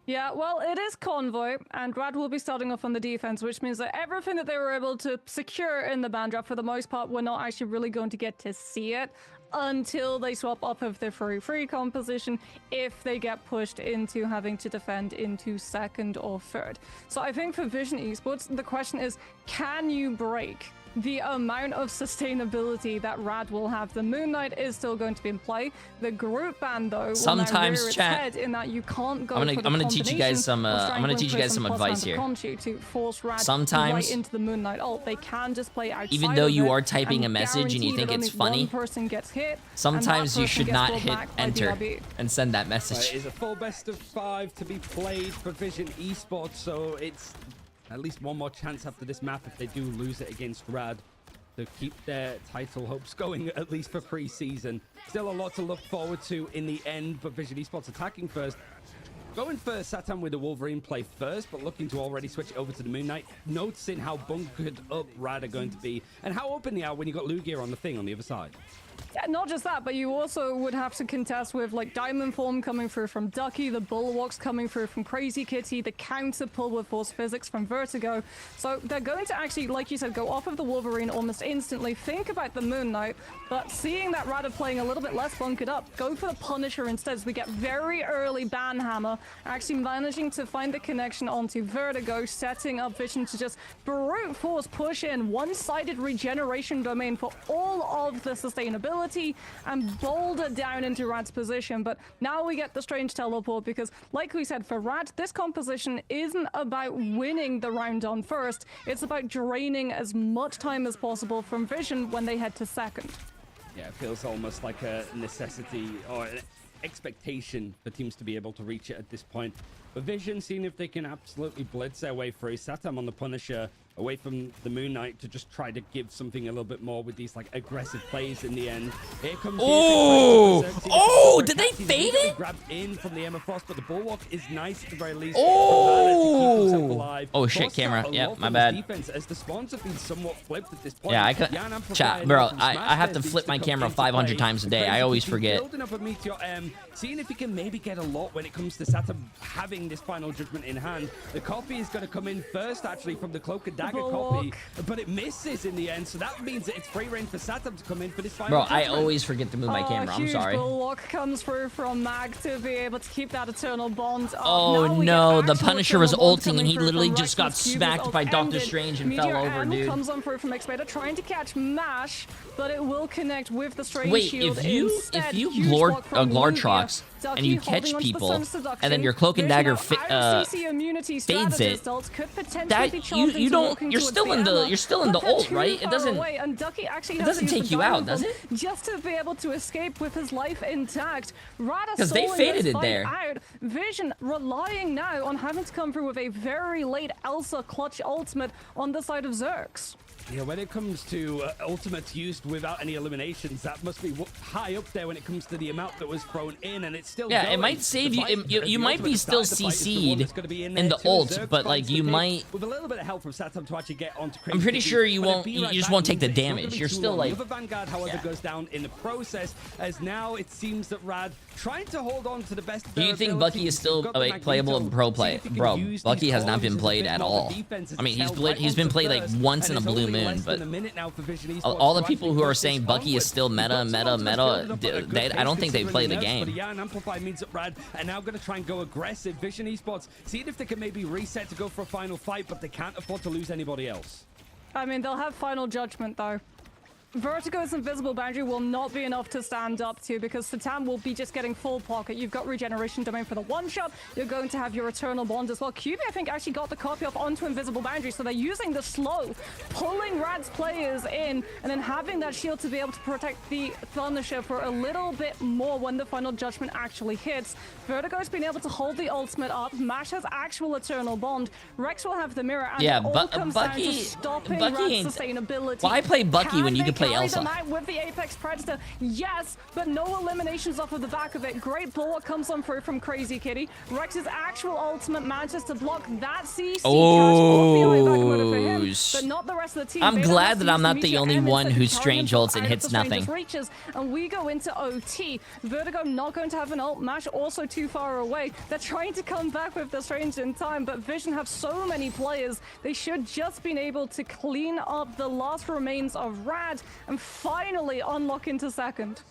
Yeah, well, it is Convoy, and Rad will be starting off on the defense, which means that everything that they were able to secure in the ban draft, for the most part, we're not actually really going to get to see it until they swap off of their free composition, if they get pushed into having to defend into second or third. So I think for Vision Esports, the question is, can you break the amount of sustainability that Rad will have? The Moon Knight is still going to be in play. The group ban, though, sometimes will now rear its chat head in that you can't go I'm gonna teach you guys some advice here. To force Rad Sometimes right into the Moon Knight ult. They can just play outside even though of you it are typing a and message and you think guarantee it's that only funny, one person gets hit, sometimes and you that should person not gets hit rolled back by enter BRB. and send that message. It's a full best of 5 to be played for Vision Esports, so it's at least one more chance after this map if they do lose it against Rad, to keep their title hopes going, at least for pre-season. Still a lot to look forward to in the end, but Vision Esports attacking first. Going for Satan with the Wolverine play first, but looking to already switch over to the Moon Knight. Noticing how bunkered up Rad are going to be, and how open they are when you got Lugia on the thing on the other side. Yeah, not just that, but you also would have to contest with like Diamond Form coming through from Ducky, the Bulwarks coming through from Crazy Kitty, the counter pull with Force Physics from Vertigo. So they're going to actually, like you said, go off of the Wolverine almost instantly. Think about the Moon Knight, but seeing that Rad are playing a little bit less bunkered up, go for the Punisher instead. So we get very early Ban Hammer, actually managing to find the connection onto Vertigo, setting up Vision to just brute force push in one-sided regeneration domain for all of the sustainability and boulder down into Rad's position. But now we get the strange teleport because, like we said, for Rad, this composition isn't about winning the round on first. It's about draining as much time as possible from Vision when they head to second. Yeah, it feels almost like a necessity or an expectation for teams to be able to reach it at this point. But Vision, seeing if they can absolutely blitz their way through. Satam on the Punisher, away from the Moon Knight to just try to give something a little bit more with these like aggressive plays in the end. Here comes did they fade it? Grabbed in from the Emma Frost, but the Bulwark is nice at the very least. Oh shit, camera. Yep, my bad. Defense, as the spawns have been somewhat flipped at this point. Yeah, I could. Chat, bro, I have to flip my camera 500 times a day. I always forget. Building up a Meteor M, seeing if he can maybe get a lot when it comes to Satam having this final judgment in hand. The copy is going to come in first, actually, from the Cloak and Dagger copy, but it misses in the end, so that means that it's free reign for Satam to come in for this final judgment. I always forget to move my camera. I'm sorry. Bulwark comes through from Mag to be able to keep that eternal bond. Oh no, the Punisher was ulting and he literally just got smacked by Doctor Strange and fell over, dude. Comes on through from Xbeta trying to catch Mash, but it will connect with the Strange Wait, shield. if you Glortrox and you catch people and then your Cloak and Dagger fades it, that you're still in the ult, right? It doesn't take you out, does it? Just to be able to escape with his life intact. Because they faded it there. Vision relying now on having to come through with a very late Elsa clutch ultimate on the side of Zerx. Yeah, when it comes to ultimates used without any eliminations, that must be high up there when it comes to the amount that was thrown in, and it's still going. It might save you. You might be still CC'd in the ult, but like you might. With a little bit of help from Satam to actually get onto. I'm pretty sure you won't. You just won't take the damage. You're still like. The other Vanguard, however, goes down in the process, as now it seems that Rad trying to hold on to the best. Do you think Bucky is still playable in pro play, bro? Bucky has not been played at all. I mean, he's been played like once in a blue moon, but all the people who are saying Bucky is still meta, I don't think they play the game. But yeah, an Amplify means that Rad are now going to try and go aggressive. Vision Esports, seeing if they can maybe reset to go for a final fight, but they can't afford to lose anybody else. I mean, they'll have final judgment though. Vertigo's invisible boundary will not be enough to stand up to, because Satan will be just getting full pocket. You've got regeneration domain for the one shot. You're going to have your eternal bond as well. QB, I think, actually got the copy off onto invisible boundary, so they're using the slow, pulling Rad's players in, and then having that shield to be able to protect the Punisher for a little bit more when the final judgment actually hits. Vertigo's been able to hold the ultimate up. Mash has actual eternal bond. Rex will have the mirror, and yeah, it all comes down to stopping Rad's sustainability. Why play Bucky when you can play carry Elsa. them out with the Apex Predator, yes, but no eliminations off of the back of it. Great bullet comes on through from Crazy Kitty. Rex's actual ultimate manages to block that CC catch off the eye back motor for him, but not the rest of the team. I'm They don't glad have to that I'm use not the Meteor only M one instead who of carrying strange himself ults and out of hits the stranger's nothing. reaches, and we go into OT. Vertigo not going to have an ult. Mash also too far away. They're trying to come back with the Stranger in time, but Vision have so many players. They should just been able to clean up the last remains of Rad and finally unlock into second.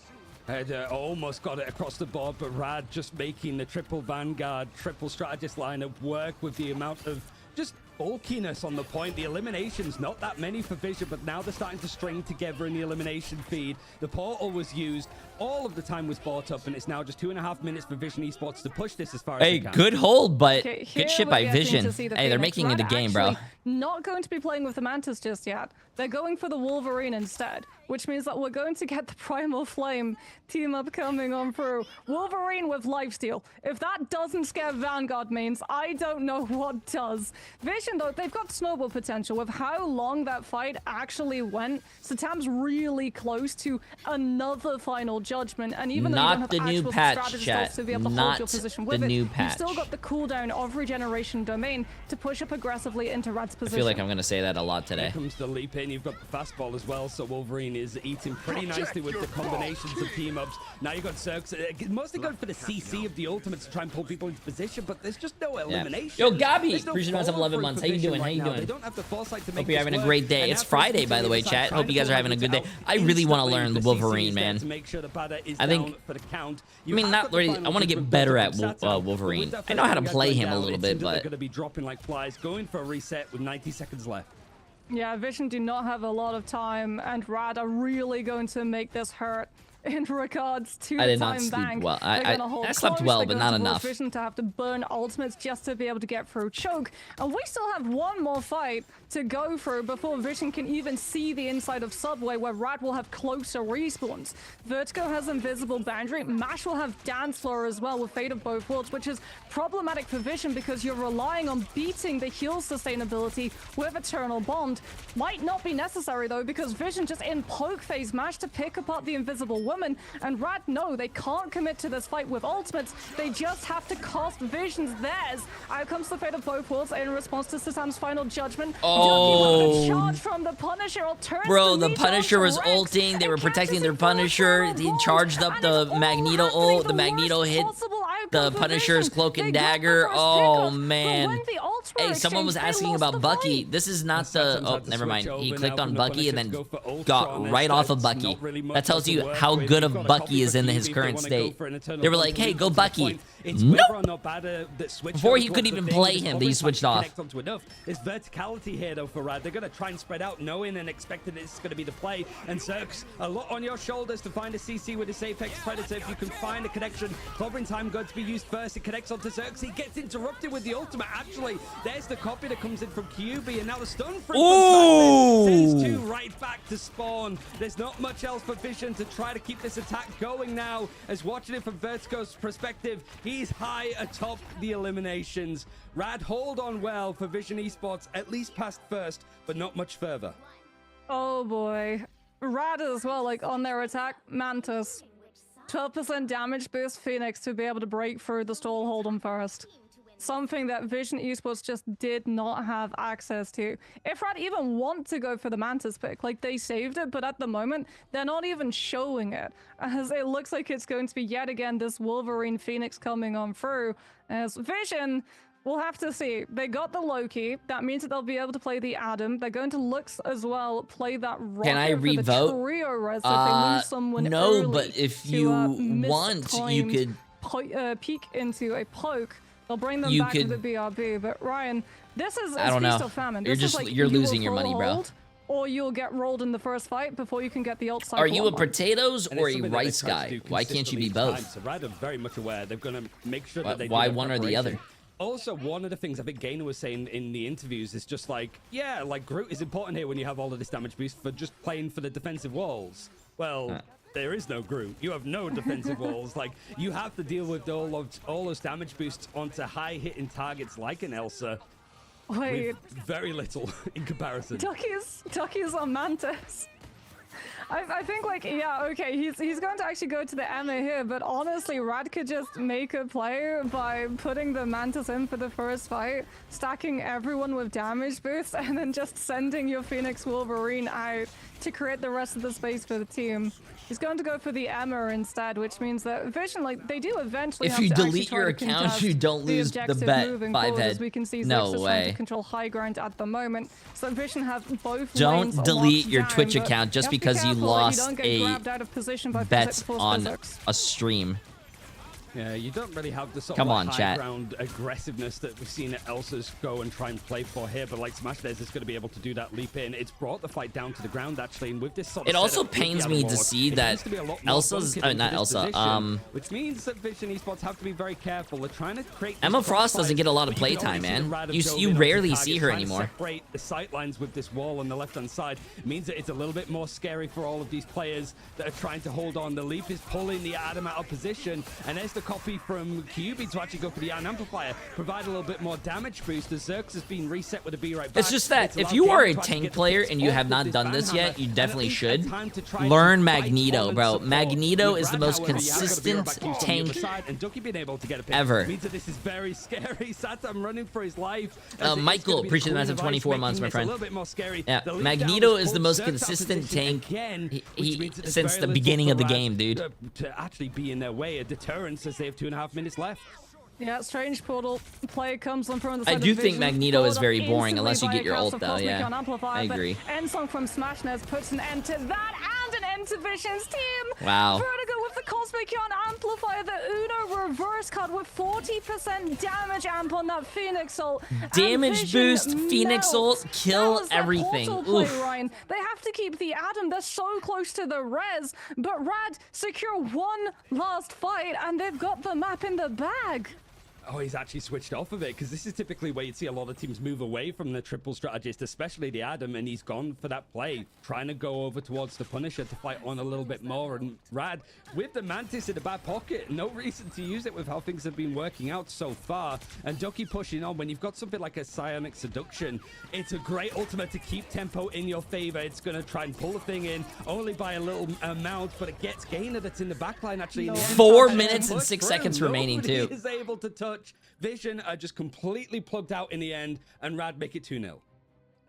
Had almost got it across the board, but Rad just making the triple Vanguard, triple strategist lineup work with the amount of just bulkiness on the point. The eliminations, not that many for Vision, but now they're starting to string together in the elimination feed. The portal was used, all of the time was bought up, and it's now just 2.5 minutes for Vision Esports to push this as far as Hey, they can. good hold, but Okay, good shit we're by getting Vision. to see the Hey, they're Phoenix. making it a Rad game, bro. actually not going to be playing with the Mantis just yet. They're going for the Wolverine instead, which means that we're going to get the Primal Flame team up coming on through. Wolverine with lifesteal. If that doesn't scare Vanguard mains, I don't know what does. Vision, though, they've got snowball potential with how long that fight actually went. Satam's really close to another final judgment, and even though you don't Not have the new actual patch, strategist chat. to be able to hold Not your position the with it, new you've still patch. got the cooldown of regeneration domain to push up aggressively into Rad's I position. feel like I'm gonna say that a lot Here today. comes the leap in. You've got the fastball as well, so Wolverine is eating pretty nicely with the combinations of team ups. Now you've got Zerx, mostly going for the CC of the ultimate to try and pull people into position, but there's just no elimination. Yo, Gabby, There's no appreciate you guys have follow 11 through months. for How you Vision doing? How right you now. doing? They don't have the foresight to make Hope you're this having a work. great day. And It's after Friday, this by the way, season, chat. trying Hope you guys to are having a good day. pull I really want to instantly. learn the CC is Wolverine, there man. to make sure the batter is I think- down for the count. I mean, not really. I want to get better at Wolverine. I know how to play him a little bit, they're but going to be dropping like flies, going for a reset with 90 seconds left. Yeah, Vision do not have a lot of time, and Rad are really going to make this hurt. In regards to I the did not time sleep bank, well. they're gonna hold I slept close, well, they're but going not to force enough. Vision to have to burn ultimates just to be able to get through choke, and we still have one more fight to go through before Vision can even see the inside of Subway, where Rad will have closer respawns. Vertigo has invisible boundary. Mash will have dance floor as well with Fate of Both Worlds, which is problematic for Vision because you're relying on beating the heal sustainability with Eternal Bond. Might not be necessary though, because Vision just in poke phase managed to pick apart the invisible woman, and Rad, no, they can't commit to this fight with ultimates. They just have to cost Vision's theirs. Out comes the Fate of Both Worlds in response to Satam's final judgment. Oh. Ducky with the charge from the Punisher. bro, the Punisher was ulting. They were protecting their Punisher. He charged up the Magneto ult. The Magneto hit the Punisher's cloak and dagger. Oh man. Hey, someone was asking about Bucky. This is not the. Oh, never mind. He clicked on Bucky and then got right off of Bucky. That tells you how good of Bucky is in his current state. They were like, hey, go Bucky. Nope. Before he could even play him, they switched off. There's verticality here though for Rad. They're going to try and spread out, knowing and expecting it's going to be the play. And Zerx, a lot on your shoulders to find a CC with this Apex Predator. If you can find a connection, clobbering time going to be used first. It connects onto Zerx. He gets interrupted with the ultimate. Actually, there's the copy that comes in from QB, and now the stun free sends two right back to spawn. There's not much else for Vision to try to keep this attack going now. As watching it from Vertigo's perspective, he's high atop the eliminations. Rad hold on well for Vision Esports, at least past first, but not much further. Oh boy. Rad as well, like on their attack, Mantis. 12% damage boost Phoenix to be able to break through the stall hold on first. Something that Vision Esports just did not have access to. If Rad even want to go for the Mantis pick, like they saved it, but at the moment, they're not even showing it. As it looks like it's going to be yet again this Wolverine Phoenix coming on through. As Vision, we'll have to see. They got the Loki. That means that they'll be able to play the Adam. They're going to look as well play that Rocket. Can I for the revote? trio res if they lose someone No, early but if to, you want, you mistimed could peek into a poke. They'll bring them You back could- to the BRB. But Ryan, this is I don't feast know. or famine. You're This is just- like you're you will losing your full money, bro. hold, or you'll get rolled in the first fight before you can get the ult cycle. Are you a online. potatoes And or it's a something that they rice try to guy? do Why can't you be consistently each both? time. So Rad are very much aware. They're going to make sure that they do Why their one or the other? preparation. Also, one of the things I think Gainer was saying in the interviews is just like, yeah, like Groot is important here when you have all of this damage boost for just playing for the defensive walls. Well, there is no Groot. You have no defensive walls. Like, you have to deal with all those damage boosts onto high-hitting targets like an Elsa Wait, with very little in comparison. Ducky's on Mantis. I think like, yeah, okay, he's going to actually go to the Emma here, but honestly, Rad could just make a play by putting the Mantis in for the first fight, stacking everyone with damage boosts, and then just sending your Phoenix Wolverine out to create the rest of the space for the team. He's going to go for the Emma instead, which means that Vision, like, they do eventually If have you to actually delete try your to account, contest you don't lose the objective bet, moving Five forward, Head. as we can see No Zix is trying way. to control high ground at the moment. So Vision have both Don't lanes delete locked your down, Twitch but account just have to be because you careful that lost don't get a grabbed out of position by bet Force on Physics. a stream. Yeah, you don't really have the sort Come of on, high chat. ground aggressiveness that we've seen Elsa's go and try and play for here, but like Smash Days is going to be able to do that leap in. It's brought the fight down to the ground actually, and with this sort of It also setup with the pains me to Adderlord, see it that seems to be a lot more Elsa's, bunkered into not this Elsa, position, which means that Vision Esports have to be very careful. They're trying to create Emma these Frost doesn't crossfires, get a lot of but you can playtime, already see man. the Rad have You dove you in onto rarely target, see her trying to anymore. Separate the sight lines with this wall on the left-hand side. It means that it's a little bit more scary for all of these players that are trying to hold on. The leap is pulling the Adam out of position, and there's the copy from QB to actually go for the Iron Amplifier, provide a little bit more damage boost. The Zerx has been reset with a B right back. It's just that It's if allowed you Game are to a try to tank get the player picks and you off have with not this done this Banhammer, yet, you and at definitely least should. a time to try to Learn fight Magneto, on bro. support. Magneto With is the Rad, most however, you have got to be right consistent back on the tank other side, and Ducky being able to get a pick ever. means that this is very scary. Satam running for his life. as it is Michael, gonna be appreciate the Queen massive of Ice, 24 months, making my this friend. A little bit more scary. Yeah, The lead Magneto down is the pulled most Zerx out of consistent position tank again, he- which means that there's since very the little beginning for of the Rad game, dude. to actually be in their way, a deterrence as they have 2.5 minutes left. Yeah, strange portal play comes on from the I side do of think Vision, Magneto is followed very up boring unless you instantly get your by a ult cast of though, Cosmic yeah. Ion Amplifier, I agree. But Ensong from Smashnez puts an end to that and an end to Vision's team. Wow. Vertigo with the Cosmic Ion Amplifier, the Uno reverse card with 40% damage amp on that Phoenix ult. And Damage Vision boost, Phoenix ult, melts. kill That was their everything. portal play, Oof. Ryan. They have to keep the Adam. They're so close to the res, but Rad secure one last fight, and they've got the map in the bag. Oh, he's actually switched off of it, because this is typically where you'd see a lot of teams move away from the triple strategist, especially the Adam, and he's gone for that play, trying to go over towards the Punisher to fight on a little bit more. And Rad, with the Mantis in the back pocket, no reason to use it with how things have been working out so far. And Ducky pushing on, when you've got something like a Psionic Seduction, it's a great ultimate to keep tempo in your favor. It's going to try and pull the thing in, only by a little amount, but it gets Gainer that's in the backline actually. In the end. 4 And minutes and push 6 through. seconds remaining, Nobody too. is able to touch. Vision are just completely plugged out in the end, and Rad make it 2-0.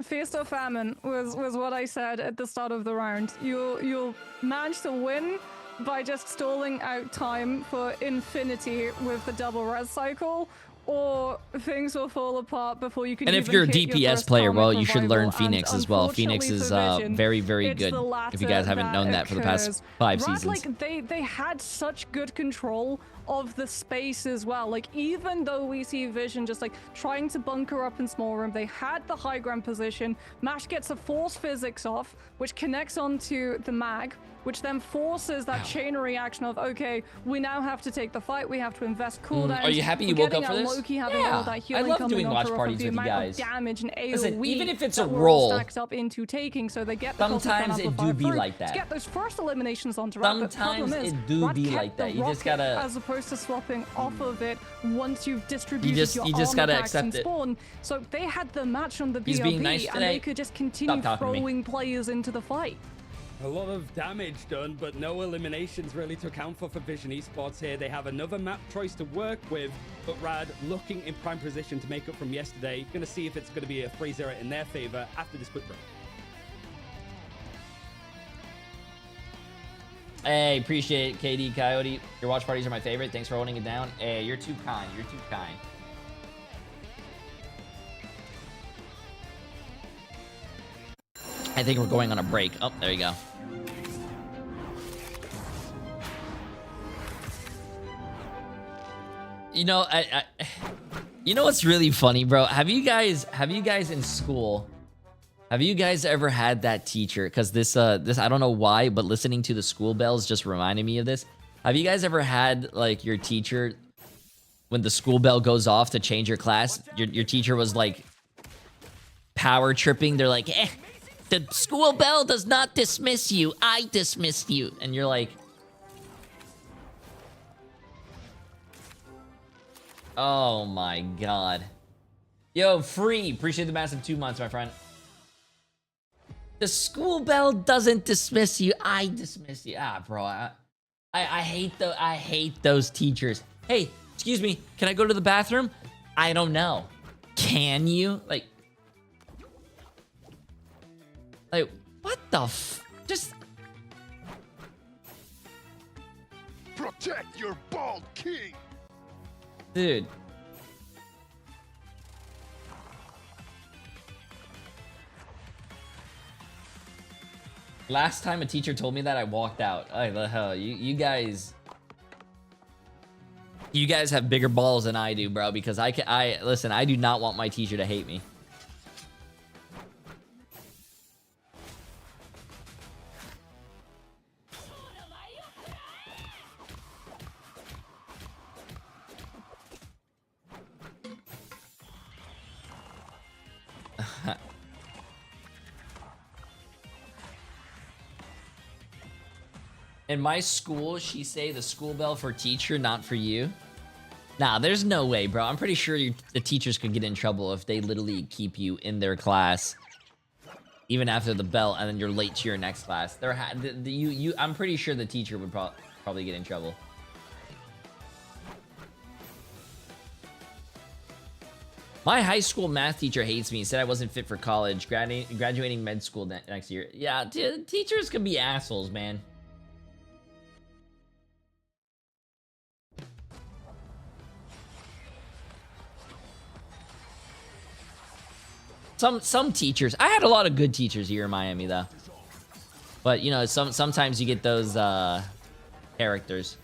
Feast or famine was what I said at the start of the round. You'll manage to win by just stalling out time for infinity with the double res cycle, or things will fall apart before you can. And if even you're a hit your DPS first player, well, karmic you should learn revival. Phoenix And as well. Phoenix unfortunately is for Vision, very, very it's good. the If you guys haven't known that for the past occurs. 5 Rad, seasons. like they had such good control of the space as well. Like, even though we see Vision just like trying to bunker up in small room, they had the high ground position. Mash gets a force physics off, which connects onto the mag, which then forces that chain reaction of, okay, we now have to take the fight, we have to invest cooldowns. Are you happy you We're woke up getting for a this? Loki having Yeah. all that I healing love coming doing on watch top of parties the with you amount guys. of damage and AoE Listen, even if it's a that we're all roll, stacked up into taking, so they get the sometimes Cosmic it Amplifier do be through like that. to get those first eliminations onto Rad. But Sometimes problem is, it do Rad be kept like that. the You just rocket gotta- as opposed to swapping off of it once you've distributed just- your you just armor gotta packs accept and it. spawn. So they had the match on the He's BRB, being nice and today. they could just continue Stop talking to me. throwing players into the fight. A lot of damage done, but no eliminations really to account for Vision Esports here. They have another map choice to work with, but Rad looking in prime position to make up from yesterday. Going to see if it's going to be a 3-0 in their favor after this quick break. Hey, appreciate it, KD Coyote. Your watch parties are my favorite. Thanks for holding it down. Hey, you're too kind. You're too kind. I think we're going on a break. Oh, there you go. You know, you know what's really funny, bro? Have you guys in school? Have you guys ever had that teacher? Because this I don't know why, but listening to the school bells just reminded me of this. Have you guys ever had like your teacher, when the school bell goes off to change your class, your teacher was like power tripping? They're like, the school bell does not dismiss you. I dismiss you. And you're like, oh my god. Yo, Free. Appreciate the massive 2 months, my friend. The school bell doesn't dismiss you. I dismiss you. Ah, bro. I hate those teachers. Hey, excuse me. Can I go to the bathroom? I don't know. Can you? Like what the just protect your bald king. Dude. Last time a teacher told me that, I walked out. Oh, the hell, you guys have bigger balls than I do, bro. Because listen. I do not want my teacher to hate me. In my school, she say the school bell for teacher, not for you. Nah, there's no way, bro. I'm pretty sure the teachers could get in trouble if they literally keep you in their class, even after the bell, and then you're late to your next class. I'm pretty sure the teacher would probably get in trouble. My high school math teacher hates me. Said I wasn't fit for college. Graduating med school next year. Yeah, teachers can be assholes, man. Some teachers. I had a lot of good teachers here in Miami, though. But you know, sometimes you get those characters.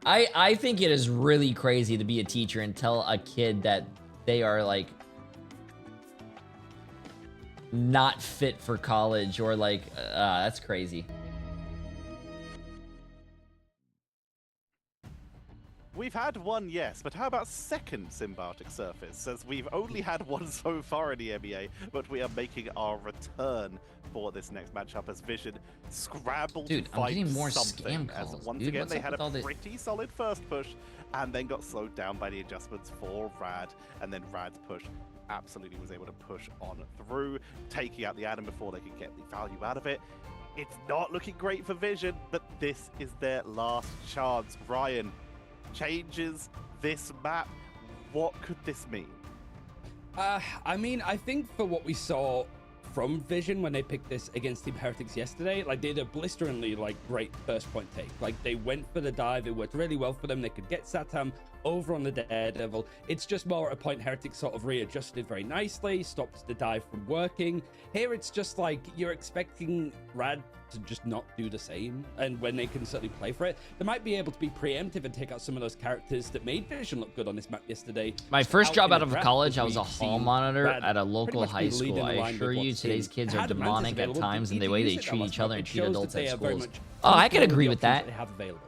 I think it is really crazy to be a teacher and tell a kid that they are like not fit for college, or like that's crazy. We've had one, yes, but how about second Symbiotic Surface? As we've only had one so far in the MEA, but we are making our return for this next matchup as Vision scrambled to fight I'm getting more something. scam calls. As once Dude, again, they had a this? pretty solid first push, and then got slowed down by the adjustments for Rad, and then Rad's push absolutely was able to push on through, taking out the Adam before they could get the value out of it. It's not looking great for Vision, but this is their last chance. Ryan, changes this map, what could this mean? I mean, I think for what we saw from Vision when they picked this against Team Heretics yesterday, like they did a blisteringly great first point take. Like they went for the dive, it worked really well for them. They could get Satam over on the Daredevil. It's just more at a point Heretics sort of readjusted very nicely, stopped the dive from working. Here it's just like you're expecting Rad to just not do the same, and when they can certainly play for it, they might be able to be preemptive and take out some of those characters that made Vision look good on this map yesterday. My first job out of college, I was a we've hall seen monitor Rad at a pretty local much be high school. leading the I line assure with you, what's today's in. kids are Had Mantis demonic at available, times, and the you way use they it that treat last each other map. and It treat shows that adults they at are very schools. much Oh, I could comfortable agree with with the options that. they have available.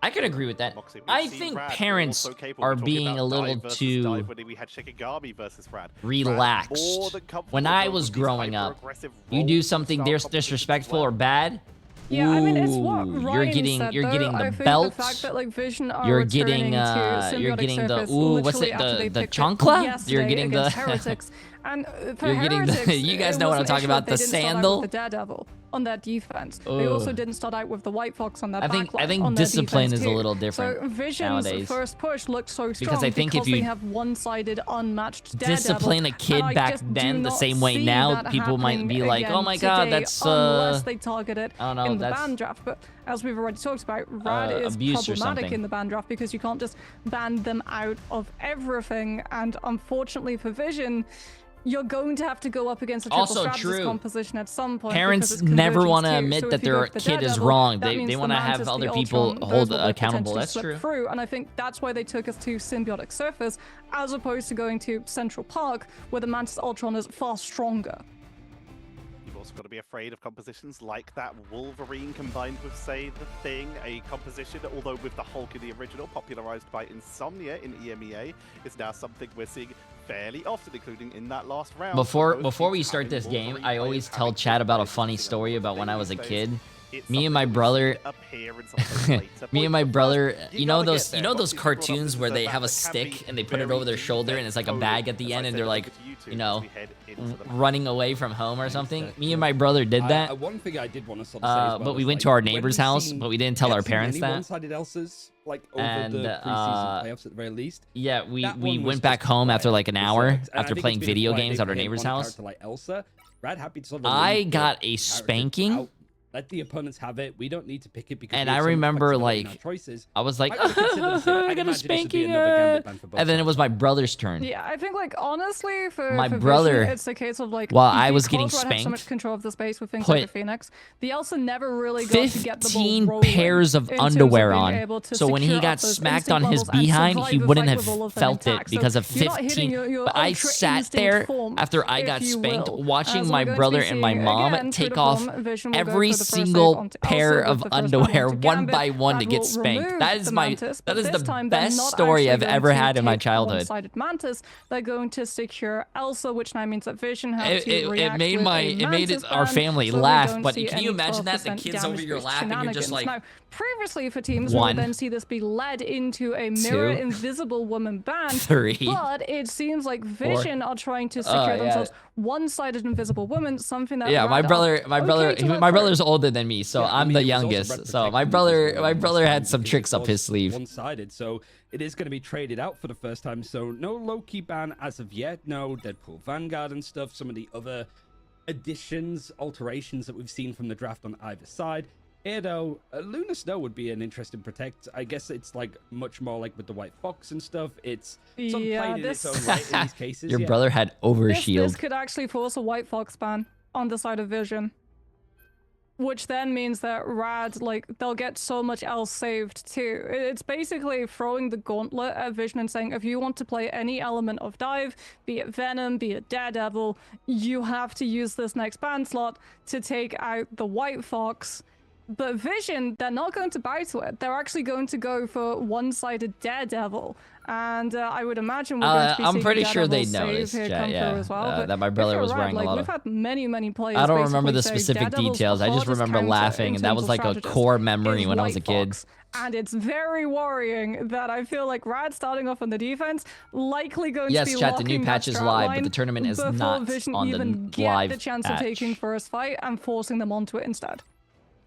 I could agree with that. Moxie, we've I seen think Rad parents also capable. are We're talking being about a little dive versus too dive when we had Shikigami versus Rad. relaxed. More than comfortable When I going was with these growing up, hyper-aggressive you do roles something style competitions as disrespectful well. or bad, Yeah, I mean, it's what ooh, Ryan said, you're though. getting I the think belt. the fact that like Vision are You're returning getting to you're Symbiotic getting the Surface ooh, what's literally it, after they the picked it chancla? yesterday You're getting against the Heretics. And for You're getting the- Heretics, you guys it know what was I'm an talking issue about, that the they didn't start out sandal? with the Daredevil on that defense. They also Ugh. didn't start out with the White Fox on that I think backline on their discipline defense is a too. little different So Vision's nowadays. first push looked so strong Because I think if they you have one-sided, unmatched Daredevil. discipline a kid and I back just do then the not same way see now, that people might be happening like, oh again my god, today that's unless they target it I don't know, in the that's ban draft. But as we've already talked about, Rad is abuse or problematic something. in the ban draft because you can't just ban them out of everything. And unfortunately for Vision, you're going to have to go up against a triple Also Stratus true. composition at some point. Parents because it's never convergence want to too. admit So that if you go their with the kid is Daredevil, wrong. that They means want the to have Mantis, other the people Ultron, hold those will accountable. potentially That's slip true. through, and I think that's why they took us to Symbiotic Surface as opposed to going to Central Park, where the Mantis Ultron is far stronger. You've also got to be afraid of compositions like that Wolverine combined with, say, The Thing, a composition, although with the Hulk in the original, popularized by Insomnia in EMEA, is now something we're seeing fairly often, including in that last round. Before Both we teams start having this game, Wolverine I always players tell having chat about a good funny players story on about when I these was a days. kid. it's Me and something my that we've brother- seen appear in some of those later Me and points. my But first, brother, you know gotta get those there. those Obviously, we brought up cartoons this where as they map have a that can stick be and they put it very over their shoulder and it's like a bag at the defensive end and coded. they're As I like, said, over to you YouTube know, as we head into the map. running away from home or something. Exactly. Me and my brother did that. One thing I did want to sort of say as well But we is, went like, to our when neighbor's we've house, seen- but we didn't tell we our haven't seen parents many that. one-sided Elsas, like over And, the preseason playoffs at the very least. Yeah, we That one was went back just home after quiet. like an It hour sucks. And I after think playing it's been a video quiet games day at our for him neighbor's on a house. character like Elsa. Rad happy to sort of I leave the got a characters spanking. out. Let the opponents have it. We don't need to pick it because And we have I so much remember, flexibility in our like, choices. I was like, I gotta consider the same. I I'd got a imagine it should be spanking. another gambit ban for both And then it sides. was my brother's turn. Yeah, I think like honestly for My for brother- Vision, it's a case of like while I was because getting Red had so spanked, much control of the space with things put like the Phoenix. The Elsa never really got to get the ball 15 rolling pairs of in terms underwear being on. able to So when he secure got up those smacked instinct on his levels and behind, survive he the wouldn't fight have with all of them felt it intact. So because of you're not hitting 15. your But I ultra sat instinct there form, after I got if you spanked, will. watching As my we're going to brother be and my seeing mom again, take through the off form, Vision will go every for the first save single onto pair Elsa of with the first underwear one into one Gambit. by one to Rad get will spanked. remove That is the my Mantis, that but is this the time they're best not story actually I've going ever to had in my take childhood. one-sided Mantis. They're going to secure Elsa, which now means that Vision has to It react made with my a it made Mantis our ban, family so we laugh. don't But see can you any imagine that the 12% kids over damage here boost laughing? You're just shenanigans. like, Now, previously for teams, we one, would then see this be led into a mirror two, invisible woman ban. 3, But it seems like Vision are trying to secure yeah. themselves one-sided invisible woman, something that yeah, my Rad brother, are my brother, okay to let my through. brother's older than me, so Yeah, I I'm mean, the it was also youngest. Red So my protecting brother, as well my in this brother game had some because tricks it up his was sleeve. One-sided, so it is going to be traded out for the first time. So no low-key ban as of yet. No Deadpool Vanguard and stuff. Some of the other additions, alterations that we've seen from the draft on either side. Here though, Luna Snow would be an interesting protect. I guess it's like much more like with the White Fox and stuff. It's sort of Yeah, played in its this- own right in these cases. Your yeah. brother had This overshield. could actually force a White Fox ban on the side of Vision. Which then means that Rad, like, they'll get so much else saved too. It's basically throwing the gauntlet at Vision and saying, if you want to play any element of dive, be it Venom, be it Daredevil, you have to use this next ban slot to take out the White Fox. But Vision, they're not going to buy to it. They're actually going to go for one-sided Daredevil. And I would imagine we're going to be I'm seeing pretty a sure they Daredevil save noticed, here chat, come yeah, through as well. But that my if brother you're was Rad, wearing a like, lot we've of- had many players I don't remember basically the say specific Daredevil's details. the I just hardest remember counter laughing, in and that terms was of like a strategist core memory is when I was a White kid. Fox. And it's very worrying that I feel like Rad starting off on the defense, likely going Yes, to be chat, the new locking patch that is strat live, but line the tournament is before not Vision on the even get live the chance patch. of taking first fight and forcing them onto it instead.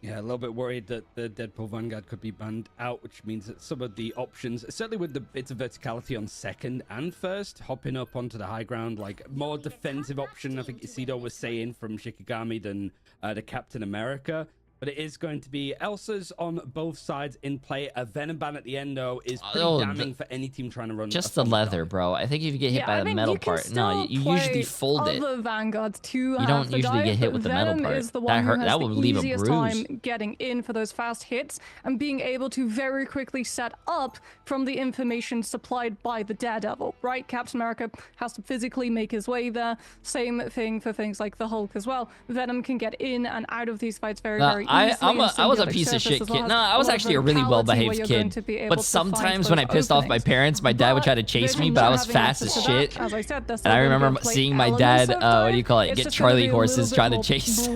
Yeah, a little bit worried that the Deadpool Vanguard could be banned out, which means that some of the options, certainly with the bits of verticality on second and first, hopping up onto the high ground, like more defensive option, I think Isido was saying, from Shikigami than the Captain America. But it is going to be Elsa's on both sides in play. A Venom ban at the end, though, is pretty damning for any team trying to run. Just the leather, bro. I think if you get hit by the metal part, no, you usually fold it. Other Vanguards to You have don't the usually dive, get hit but with the metal Venom part. is the That one hurt. who has That the would leave a easiest bruise. time getting in for those fast hits and being able to very quickly set up from the information supplied by the Daredevil, right? Captain America has to physically make his way there. Same thing for things like the Hulk as well. Venom can get in and out of these fights very easily. I was a piece of shit kid. No, I was actually a really well-behaved kid. But sometimes when I pissed off my parents, my dad would try to chase me, but I was fast as shit. As I said, And I remember seeing my dad, what do you call it, get Charlie horses trying to chase.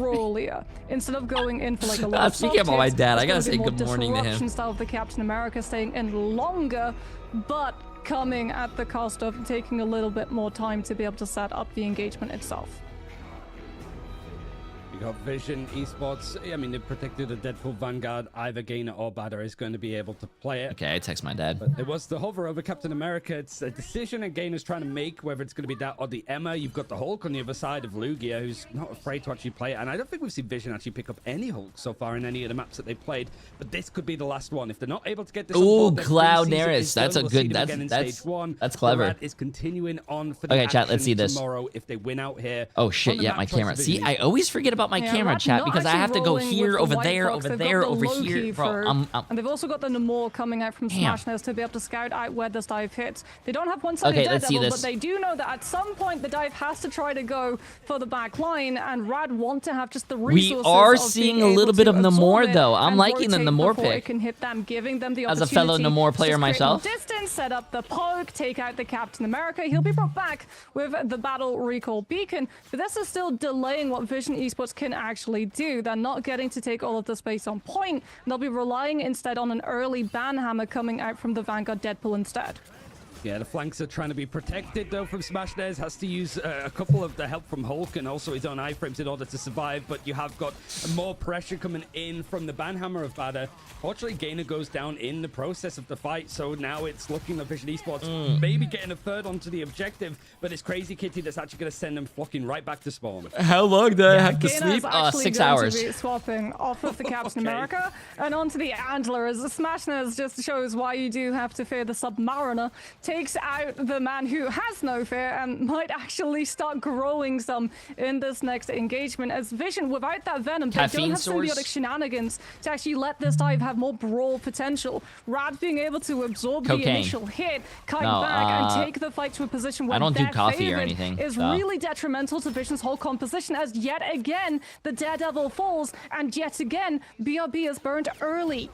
Instead of going in for like a lot of Speaking about my dad, I gotta say good morning to him. disruption style of the Captain America, staying in longer, but coming at the cost of taking a little bit more time to be able to set up the engagement itself. You got Vision Esports. I mean, they've protected the Deadpool Vanguard. Either gainer or badder is going to be able to play it. Okay, I text my dad. But it was the hover over Captain America. It's a decision a gainer's trying to make, whether it's going to be that or the Emma. You've got the Hulk on the other side of Lugia, who's not afraid to actually play it. And I don't think we've seen Vision actually pick up any Hulk so far in any of the maps that they've played. But this could be the last one. If they're not able to get this on Ooh, board, Cloud their preseason Neris. is That's done. a We'll see good. them again in That's stage one. that's clever. Rad is continuing on for the Okay, chat, let's see action this. tomorrow if they win out here. Oh shit, On the yeah, map my choice camera. of See, Vision I always forget about my Yeah, camera, Rad's chat, not because I actually have to go rolling with here, the over White there, Fox. over They've there, got the over low here. key Bro, through, and they've also got the Namor coming out from Damn. Smashness to be able to scout out where this dive hits. They don't have one-sided Okay, let's see Daredevil, this. but they do know that at some point the dive has to try to go for the back line, and Rad want to have just the resources. We are of seeing being a able little bit to of absorb Namor, it though. I'm and liking the rotate Namor before pick. it can hit them, giving them the As a fellow opportunity Namor to player just create myself. distance, set up the poke, take out the Captain America. He'll be brought back with the battle recall beacon, but this is still delaying what Vision Esports can actually do. They're not getting to take all of the space on point. They'll be relying instead on an early ban hammer coming out from the Vanguard Deadpool instead. Yeah, the flanks are trying to be protected, though, from Smashnez. Has to use a couple of the help from Hulk and also his own iframes in order to survive, but you have got more pressure coming in from the Banhammer of Bada. Fortunately, Gainer goes down in the process of the fight, so now it's looking like Vision Esports maybe getting a third onto the objective, but it's Crazy Kitty that's actually going to send them fucking right back to spawn. How long did I have to Gainer's sleep? actually 6 going hours. to be swapping off of the Captain Okay. America and onto the Antler, as the Smashnez just shows why you do have to fear the Submariner. Takes out the man who has no fear and might actually start growing some in this next engagement, as Vision, without that Venom, they Caffeine don't have source. symbiotic shenanigans to actually let this dive have more brawl potential. Rad being able to absorb the Cocaine. initial hit, kite No, back, and take the fight to a position where I don't do they're coffee or favored anything, is so. really detrimental to Vision's whole composition, as yet again the Daredevil falls, and yet again BRB is burned early.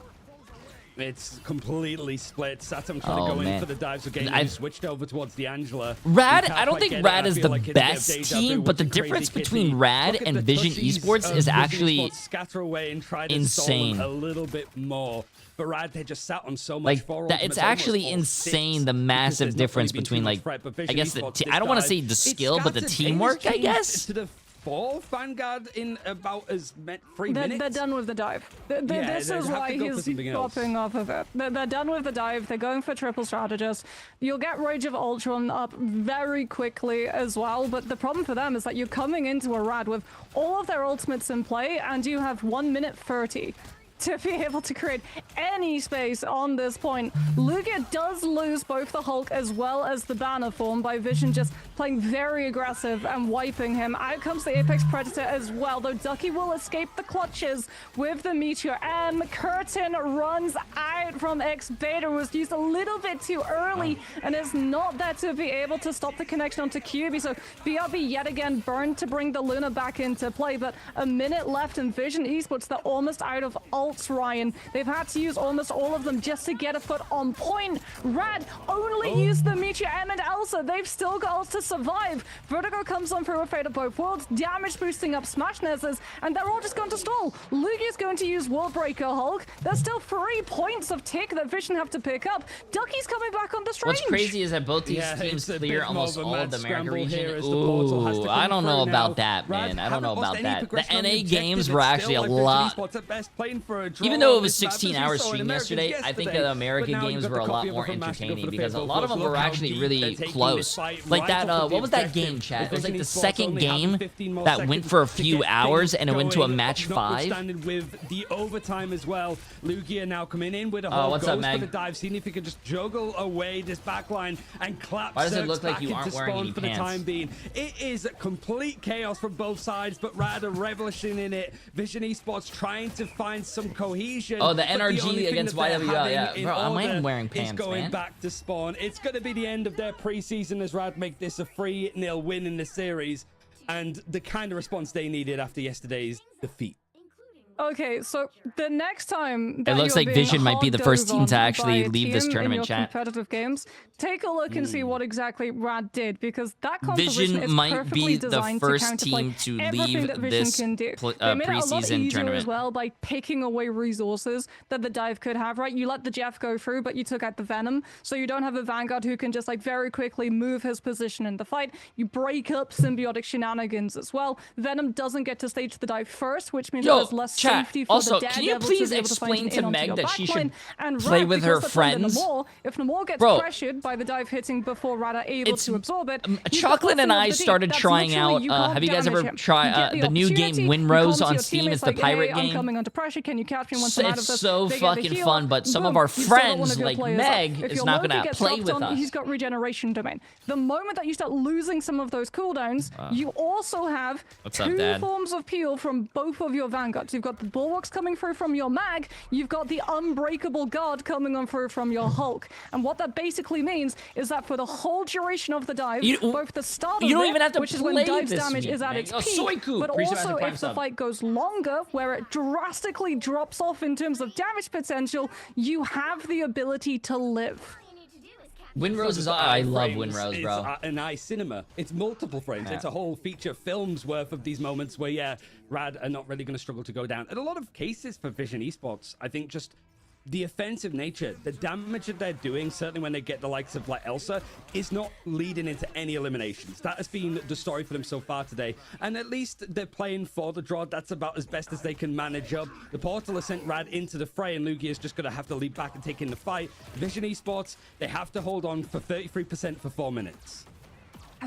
It's completely split. Satam trying to go in for the dives again. I switched over towards the Angela. Rad, He can't I don't quite think get it. Rad I is feel the like it's a bit of best deja team, vu but the with Crazy difference Kitty. between Rad Look at and the Vision Tushies Esports of is Vision actually Esports scatter away and try to insane. stall them a little bit more. But Rad, they just sat on so much like for that. It's actually insane the massive difference between, like, I guess I don't want to say the skill, but the teamwork, I guess. To the fourth Vanguard in about as 3 minutes. They're done with the dive. Yeah, This they'd is have why to go for he's something else. dropping off of it. They're done with the dive. They're going for triple strategist. You'll get Rage of Ultron up very quickly as well, but the problem for them is that you're coming into a Rad with all of their ultimates in play, and you have 1 minute 30 to be able to create any space on this point. Lugia does lose both the Hulk as well as the banner form by Vision just playing very aggressive and wiping him. Out comes the Apex Predator as well, though Ducky will escape the clutches with the Meteor M. Curtain runs out from X Beta, was used a little bit too early and is not there to be able to stop the connection onto QB. So BRB yet again burned to bring the Luna back into play, but a minute left in Vision Esports. They're almost out of ults, Ryan. They've had to use almost all of them just to get a foot on point. Rad only used the Meteor M and Elsa. They've still got ults to survive. Vertigo comes on for a Fate of Both Worlds, damage boosting up Smashnez's, and they're all just going to stall. Lugia's going to use Worldbreaker Hulk. There's still 3 points of tick that Vision have to pick up. Ducky's coming back on the strange. What's crazy is that both these Yeah, teams it's a clear bit almost more of a all mad of the American scramble region. here as the portal has to Ooh, come I don't know through about now. that, man. I don't know haven't lost about any that. progression The on NA objective. games It's were still actually a like Vision lot. Esports at best, playing for a draw Even though it on was this map, 16 as we hours saw in stream Americans yesterday, I think yesterday. the American But now games you've were got a the lot copy more of a match to go entertaining for the because a Fate lot of Both them were Worlds. Look actually how really deep they're taking close. this fight Like right that, off of the what was that objective. game, chat? It was Vision like the Esports second only having game 15 more that went seconds for a to few get hours things and it went to a going, match 5. notwithstanding with the overtime as well. Lugia now coming in with a Oh, Hulk, what's goes up, Meg? for the dive, seeing if he can just juggle away this backline and clap Why does it Zergs look like back you into aren't wearing spawn any for pants? the time being. It is complete chaos from both sides, but rather relishing in it. Vision Esports trying to find some cohesion. Oh, the but NRG only thing against that they're YWL, having yeah. in Bro, I am order wearing is pants, going man. back to spawn. It's going to be the end of their preseason as Rad make this a 3-0 win in the series, and the kind of response they needed after yesterday's defeat. Okay, so the next time It looks like Vision might be the first team to actually leave this tournament, in your chat. competitive games, take a look and see what exactly Rad did, because that composition Vision is might perfectly be the designed first to counterplay team to everything leave that Vision this can do. They made it a lot preseason easier tournament. as well by picking away resources that the dive could have, right? You let the Jeff go through, but you took out the Venom, so you don't have a Vanguard who can just like very quickly move his position in the fight. You break up symbiotic shenanigans as well. Venom doesn't get to stage the dive first, which means there's less chat, safety for also, the can you Daredevil please to be able to find explain an to in onto Meg your that she backline, should and play Rad, with because her they're playing friends? Namor, if Namor gets Bro, pressured by the dive hitting before Rad are able it's- to absorb it, you've got Chocolate and nothing I of the deep. started That's trying literally, out. you can't Have you guys damage ever him. You tried get the new game opportunity, you Winrose come to on your Steam? teammates It's the like, pirate hey, I'm game. coming under pressure. Can you catch me once I'm out of It's this? so They get the fucking heal. fun, but some of Boom, our you still got one friends, of your like players up. Meg, If is your not Loki gonna gets play dropped with on, us. He's got regeneration domain. The moment that you start losing some of those cooldowns, you also have What's up, two Dad? forms of peel from both of your Vanguards. You've got the Bulwarks coming through from your Mag, you've got the Unbreakable Guard coming on through from your Hulk. And what that basically means is that for the whole duration of the dive, both the start of you don't it, even have to which is when play Dive's this damage week, is at man. its Oh, peak, Soiku, but appreciate also the Prime if the sub. fight goes longer, where it drastically drops off in terms of damage potential, you have the ability to live. Winrose is... I love Winrose, bro. It's a nice cinema. It's multiple frames. Yeah. It's a whole feature film's worth of these moments where, yeah, Rad are not really going to struggle to go down. In a lot of cases for Vision Esports, I think just the offensive nature, the damage that they're doing, certainly when they get the likes of like Elsa, is not leading into any eliminations. That has been the story for them so far today. And at least they're playing for the draw. That's about as best as they can manage up. The Portal has sent Rad into the fray, and Lugia is just going to have to lead back and take in the fight. Vision Esports, they have to hold on for 33% for 4 minutes.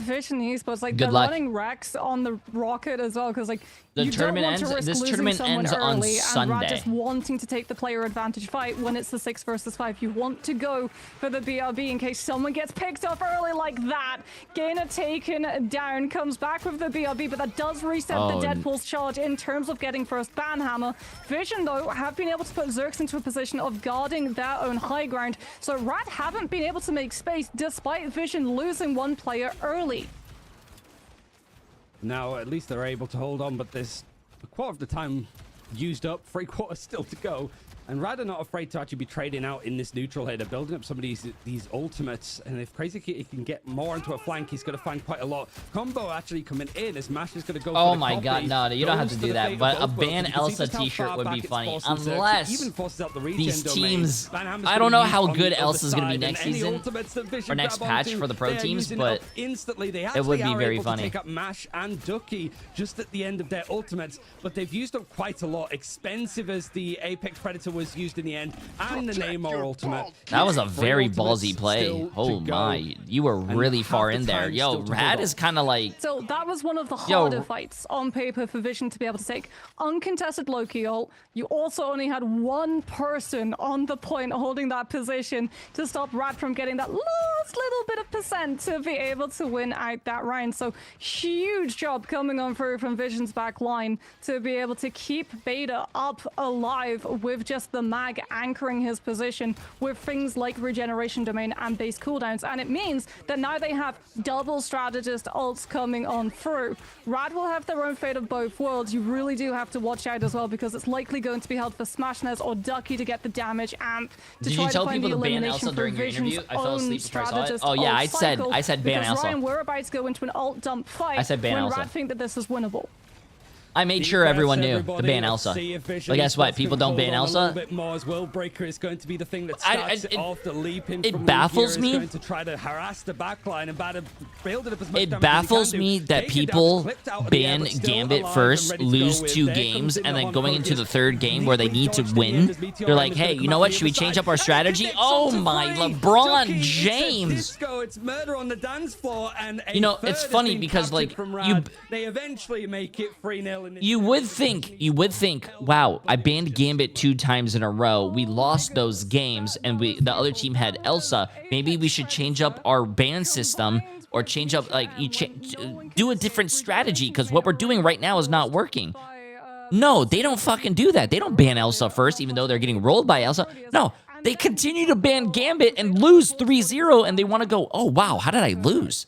Vision Esports, like, Good they're luck. running Rex on the rocket as well, because like The you tournament don't want to ends- risk this losing tournament someone ends on early, and Rad Sunday. just wanting to take the player advantage fight when it's the 6 versus 5. You want to go for the BRB in case someone gets picked up early like that. Gainer taken down, comes back with the BRB, but that does reset Oh, the Deadpool's charge in terms of getting first ban hammer. Vision, though, have been able to put Zerx into a position of guarding their own high ground, so Rad haven't been able to make space despite Vision losing one player early. Now, at least they're able to hold on, but there's a quarter of the time used up, 3 quarters still to go. And Rad are not afraid to actually be trading out in this neutral here. They're building up some of these ultimates, and if Crazy Kitty can get more into a flank, he's going to find quite a lot. Combo actually coming in as Mash is going to go Oh for the my copy. god, no, you don't have to Goes do for the that. fate But of a both worlds. ban You can see Elsa just how t-shirt far would back be it's funny. forcing Zerx. It Unless even forces out the regen these domain. teams... Van Hammer's I gonna don't know use how on the good other Elsa's going to be side, next and any season. ultimates that Vision Or next grab patch onto, for the pro they are teams, using but up instantly. They it would actually be are very able funny. to take up Mash and Ducky just at the end of their ultimates, but they've used up quite a lot. Expensive as the Apex Predator was used in the end, and the Namor ultimate. That was a Three very ultimates ballsy play. still Oh to go. my, you were really half far the in there. time Yo, still to Rad hold is on. kind of like... So that was one of the Yo, harder fights on paper for Vision to be able to take. Uncontested Loki ult. You also only had one person on the point holding that position to stop Rad from getting that last little bit of percent to be able to win out that round. So huge job coming on through from Vision's back line to be able to keep Beta up alive with just the mag anchoring his position with things like regeneration domain and base cooldowns. And it means that now they have double strategist ults coming on through. Rad will have their own fate of both worlds. You really do have to watch out as well, because it's likely going to be held for Smashness or Ducky to get the damage amp to Did try you tell to find people the to ban elimination Elsa for during your Vision's interview? I fell own asleep before I saw it. strategist Oh yeah, ult I cycle, said ban because Elsa. Ryan, we're about to go into an ult dump fight I said ban when Elsa. Rad think that this is winnable. I made sure everyone knew to ban Elsa. But guess what? People don't ban Elsa. Worldbreaker is going to be the thing that I- starts it off. The leap in it from baffles Lugia me. is going to try to harass the backline and build it up as much It damage baffles as he can me do. that Taken people down, clipped out of the air, ban but still Gambit alive first, and ready to lose go 2 in. There games, comes in and the then going into the Honeypot. 3rd game where they Neatly need to dodged win. in as Meteor They're like, is gonna hey, come you know out what? the Should we other change side. up our And strategy? Gambit's Oh onto my, free. LeBron Ducky, it's a James. disco, it's murder on the dance floor, and You know, a it's third has funny been because, captured like, from you- Rad. They eventually make it 3-0 in this You would think, wow, I banned Gambit 2 times in a row. We lost those games, and the other team had Elsa. Maybe we should change up our ban system, or change up, like, do a different strategy, because what we're doing right now is not working. No, they don't fucking do that. They don't ban Elsa first, even though they're getting rolled by Elsa. No, they continue to ban Gambit and lose 3-0, and they want to go, oh, wow, how did I lose?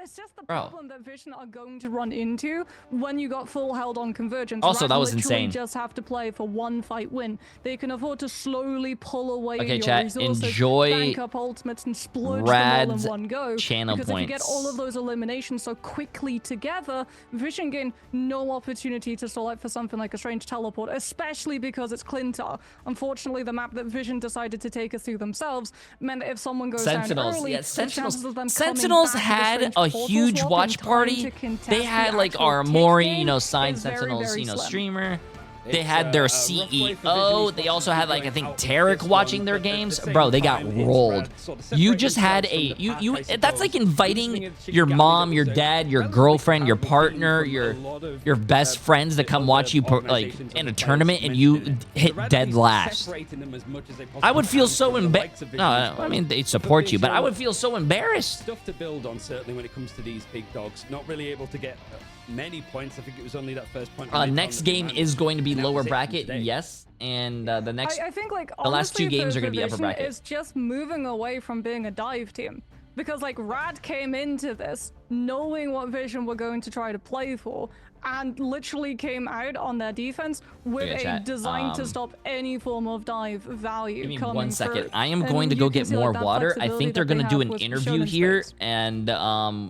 It's just the Bro. problem that Vision are going to run into when you got full held on convergence. Also, Rad that was literally insane. just have to play for one fight win. They can afford to slowly pull away Okay, your chat, resources, enjoy bank up ultimates, and splurge them all in Rad's one go. channel because if you get points. all of those eliminations so quickly together, Vision gain no opportunity to stall out for something like a strange teleport, especially because it's Clintar. Unfortunately, the map that Vision decided to take us through themselves meant that if someone goes Sentinels, down early, yeah, the Sentinels. chances of them coming Sentinels back with had strange a portal huge swap watch in time party. to contest They the had like actual our tick Mori, game you know, signed is very, Sentinels, very you know, slim. streamer. They It's had their a rough way for CEO. Vision They Esports also to had be like I going think out with Tarek this watching one, their but at the games. same Bro, they got time, it's rolled. Rad sort of You separating just had themselves a from the pack, I that's like suppose. inviting Losing a your Chicken mom, Gambit your was a dad, your relatively girlfriend, your powerful partner, game from a lot of, your best friends to come other watch you like organizations in and a players tournament and you mentioning it. hit The Red dead League's last. separating them as much as they I would possibly feel can so from the likes embarrassed. of No, Vision I mean Esports. they For support you, but I Vision, would feel so embarrassed. stuff to build on, certainly when it comes to these big dogs. Not really able to get many points. I think it was only that first point. Next game is going to be And that lower was it for bracket, today. yes, and the next I think like the last two honestly, games for are gonna be upper Vision, bracket. It's just moving away from being a dive team. Because like Rad came into this knowing what Vision were going to try to play for, and literally came out on their defense with Okay, a chat. design to stop any form of dive value Give me coming 1 second. through. I am And going to you go can get see, like, more that water. I flexibility think they're that they gonna do have an was shown interview in here, space. and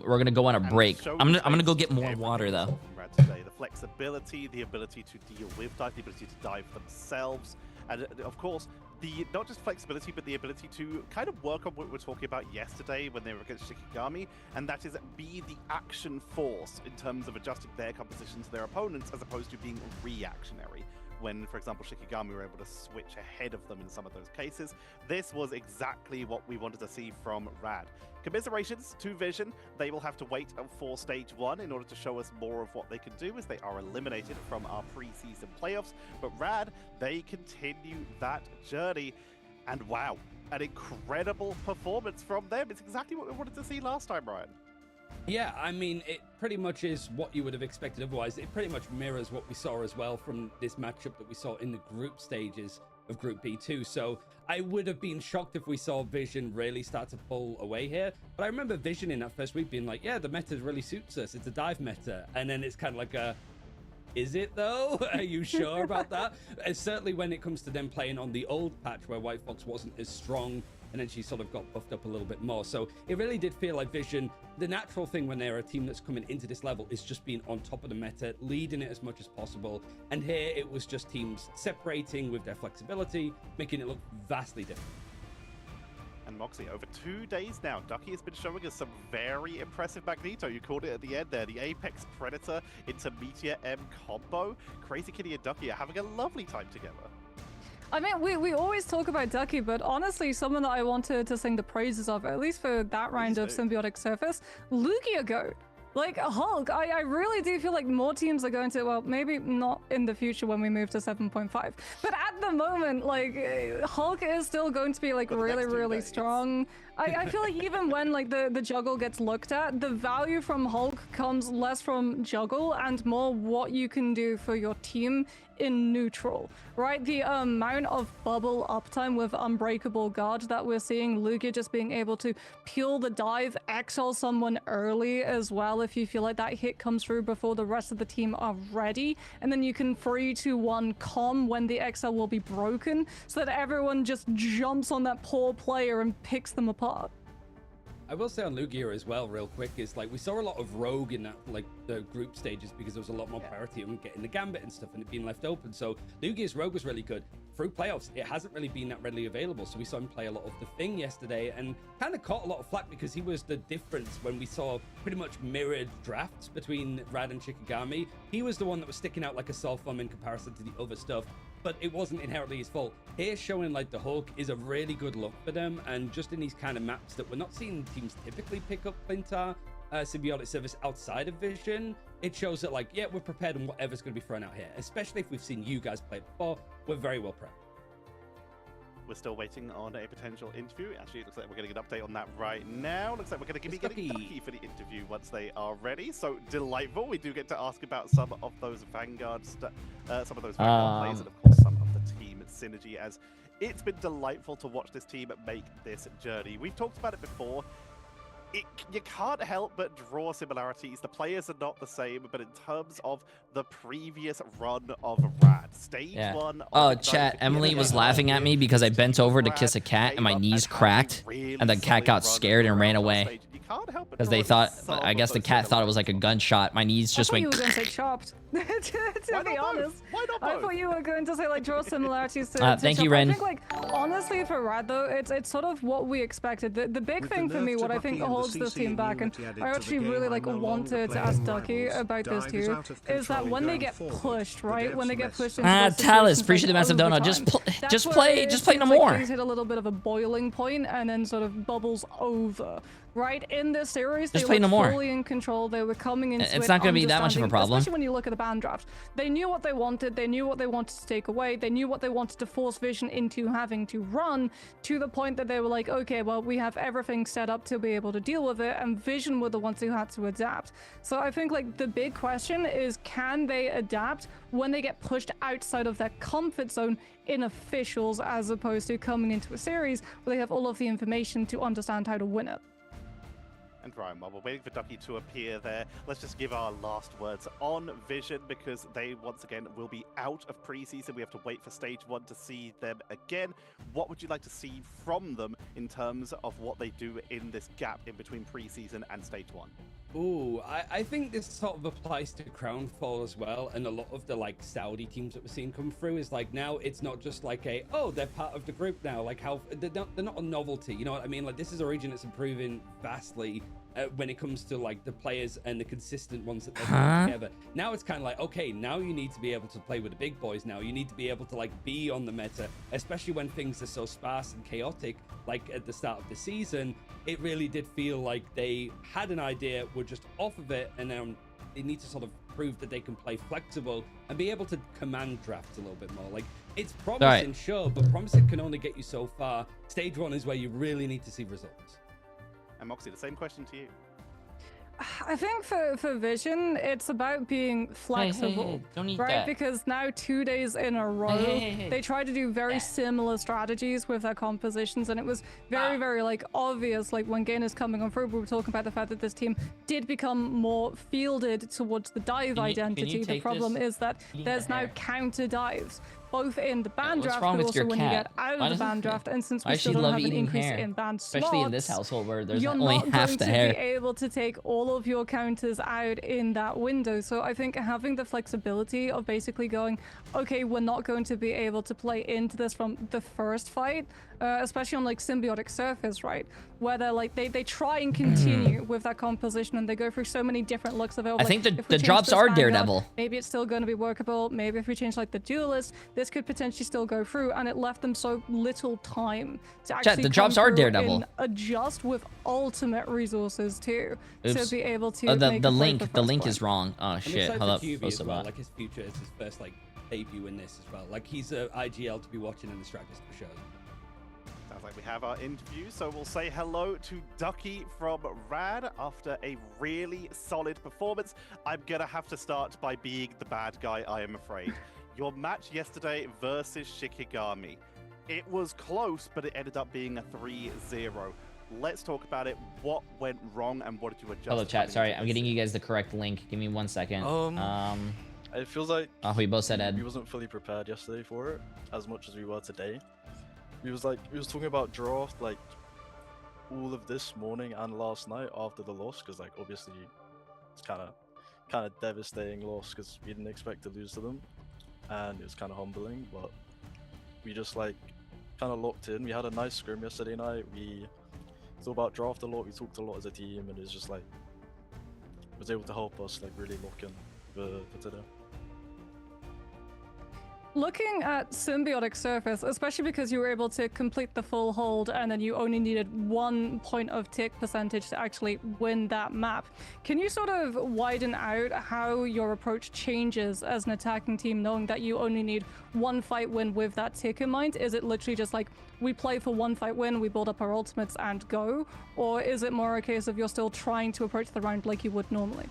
we're gonna go on a break. show I'm in gonna go space get more everything water we though. saw from Rad today. The flexibility, the ability to deal with dive, the ability to dive themselves, and of course, the not just flexibility, but the ability to kind of work on what we were talking about yesterday when they were against Shikigami, and that is be the action force in terms of adjusting their composition to their opponents, as opposed to being reactionary. When, for example, Shikigami were able to switch ahead of them in some of those cases. This was exactly what we wanted to see from Rad. Commiserations to Vision. They will have to wait for Stage 1 in order to show us more of what they can do, as they are eliminated from our preseason playoffs. But Rad, they continue that journey. And wow, an incredible performance from them. It's exactly what we wanted to see last time, Ryan. Yeah, I mean, it pretty much is what you would have expected otherwise. It pretty much mirrors what we saw as well from this matchup that we saw in the group stages of Group B2. So I would have been shocked if we saw Vision really start to pull away here. But I remember Vision in that first week being like, yeah, the meta really suits us. It's a dive meta. And then it's kind of like a, is it though? Are you sure about that? And certainly when it comes to them playing on the old patch where White Fox wasn't as strong, and then she sort of got buffed up a little bit more. So it really did feel like Vision, the natural thing when they're a team that's coming into this level is just being on top of the meta, leading it as much as possible. And here it was just teams separating with their flexibility, making it look vastly different. And Moxie, over 2 days now, Ducky has been showing us some very impressive Magneto. You called it at the end there, the Apex Predator into Meteor M combo. Crazy Kitty and Ducky are having a lovely time together. I mean, we always talk about Ducky, but honestly, someone that I wanted to sing the praises of, at least for that round of Symbiotic Surface, Lugia Go. Like, Hulk, I really do feel like more teams are going to, well, maybe not in the future when we move to 7.5, but at the moment, like, Hulk is still going to be, like, really strong. I feel like even when, like, the juggle gets looked at, the value from Hulk comes less from juggle and more what you can do for your team in neutral, right? The amount of bubble uptime with Unbreakable Guard that we're seeing, Lugia just being able to peel the dive, exile someone early as well if you feel like that hit comes through before the rest of the team are ready, and then you can 3-2-1 com when the exile will be broken so that everyone just jumps on that poor player and picks them apart. I will say on Lugia as well, real quick, is like we saw a lot of Rogue in that, like the group stages, because there was a lot more priority on getting the Gambit and stuff and it being left open. So Lugia's Rogue was really good. Through playoffs, it hasn't really been that readily available. So we saw him play a lot of the Thing yesterday and kind of caught a lot of flack because he was the difference when we saw pretty much mirrored drafts between Rad and Shikigami. He was the one that was sticking out like a sore thumb in comparison to the other stuff, but it wasn't inherently his fault. Here showing like the Hulk is a really good look for them, and just in these kind of maps that we're not seeing teams typically pick up Flintar, Symbiotic Service outside of Vision, it shows that like, yeah, we're prepared on whatever's going to be thrown out here, especially if we've seen you guys play before. We're very well prepped. We're still waiting on a potential interview. Actually, it looks like we're getting an update on that right now. Looks like we're going to be getting Ducky for the interview once they are ready. So delightful. We do get to ask about some of those Vanguard plays, and of course some of the team synergy, as it's been delightful to watch this team make this journey. We've talked about it before. You can't help but draw similarities. The players are not the same, but in terms of the previous run of Rad, Stage 1... Oh, chat, Emily was laughing at me because I bent over to kiss a cat and my knees cracked, and the cat got scared and ran away. Because they thought, I guess the cat thought it was like a gunshot. My knees just went... I thought you were going to say chopped. to be honest, I thought you were going to say like draw similarities to thank you, Chop. Ren. I think like honestly for Rad though, it's sort of what we expected. The big thing for me, what I think holds this team back, and I actually really like wanted to ask Ducky about this too, is that when they get pushed, right? When they get pushed into Talus, appreciate the massive donut. Just play no more. Like things hit a little bit of a boiling point and then sort of bubbles over. Right, in this series, they were fully in control. They were coming into it. It's not going to be that much of a problem. Especially when you look at the ban draft. They knew what they wanted. They knew what they wanted to take away. They knew what they wanted to force Vision into having to run, to the point that they were like, okay, well, we have everything set up to be able to deal with it. And Vision were the ones who had to adapt. So I think like the big question is, can they adapt when they get pushed outside of their comfort zone in officials, as opposed to coming into a series where they have all of the information to understand how to win it? And Ryan, while we're waiting for Ducky to appear there, let's just give our last words on Vision, because they once again will be out of preseason. We have to wait for stage 1 to see them again. What would you like to see from them in terms of what they do in this gap in between preseason and stage 1? Ooh, I think this sort of applies to Crownfall as well, and a lot of the like Saudi teams that we're seeing come through is like, now it's not just like a, oh, they're part of the group now, like how they're not a novelty, you know what I mean? Like, this is a region that's improving vastly when it comes to like the players and the consistent ones that they're putting together. Now it's kind of like, okay, now you need to be able to play with the big boys. Now you need to be able to like be on the meta, especially when things are so sparse and chaotic. Like at the start of the season, it really did feel like they had an idea, were just off of it, and now they need to sort of prove that they can play flexible and be able to command drafts a little bit more. Like, it's promising, sure, but promising can only get you so far. Stage 1 is where you really need to see results. And Moxie, the same question to you. I think for Vision, it's about being flexible, don't eat right? that. Because now 2 days in a row, they try to do very similar strategies with their compositions, and it was very like obvious. Like when Gain is coming on through, we were talking about the fact that this team did become more fielded towards the dive identity. The problem is that there's now counter dives, both in the band draft, but also when you get out of the band draft. And since we still don't have an increase in band slots, especially in this household where there's you're only not half going the to hair. be able to take all of your counters out in that window. So I think having the flexibility of basically going, okay, we're not going to be able to play into this from the first fight, especially on like Symbiotic Surface, right? Where they're like, they try and continue with that composition, and they go through so many different looks of it. I like, think the if we change drops this are Vanguard, Daredevil. maybe it's still going to be workable. Maybe if we change like the Duelist, this could potentially still go through, and it left them so little time to actually the drops are Daredevil. and adjust with ultimate resources too, to be able to the make a break link the first is point. wrong. Oh I'm shit, excited hold for up. QB as well. That. Like, his future is his first like debut in this as well. Like, he's a IGL to be watching in the strategist for sure. Sounds like we have our interview, so we'll say hello to Ducky from Rad after a really solid performance. I'm gonna have to start by being the bad guy, I am afraid. Your match yesterday versus Shikigami. It was close, but it ended up being a 3-0. Let's talk about it. What went wrong and what did you adjust? Hello chat, sorry, I'm getting you guys the correct link. Give me 1 second. It feels like we both said Ed. we wasn't fully prepared yesterday for it as much as we were today. We was talking about draft like all of this morning and last night after the loss, because like obviously it's kind of devastating loss because we didn't expect to lose to them, and it was kind of humbling. But we just like kind of locked in. We had a nice scrim yesterday night. We thought about draft a lot. We talked a lot as a team, and it's just like it was able to help us like really lock in for today. Looking at Symbiotic Surface, especially because you were able to complete the full hold and then you only needed 1 point of tick percentage to actually win that map, can you sort of widen out how your approach changes as an attacking team, knowing that you only need 1 fight win with that tick in mind? Is it literally just like, we play for 1 fight win, we build up our ultimates and go? Or is it more a case of you're still trying to approach the round like you would normally?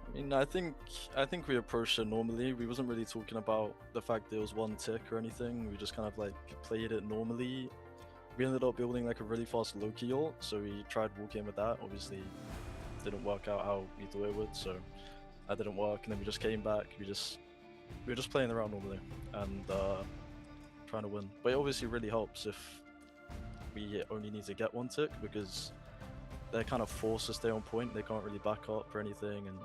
I mean, I think we approached it normally. We wasn't really talking about the fact there was 1 tick or anything. We just kind of like played it normally. We ended up building like a really fast Loki ult, so we tried walking with that. Obviously, it didn't work out how we thought it would, so that didn't work. And then we just came back. We were just playing around normally and trying to win. But it obviously really helps if we only need to get 1 tick, because they're kind of forced to stay on point. They can't really back up or anything, and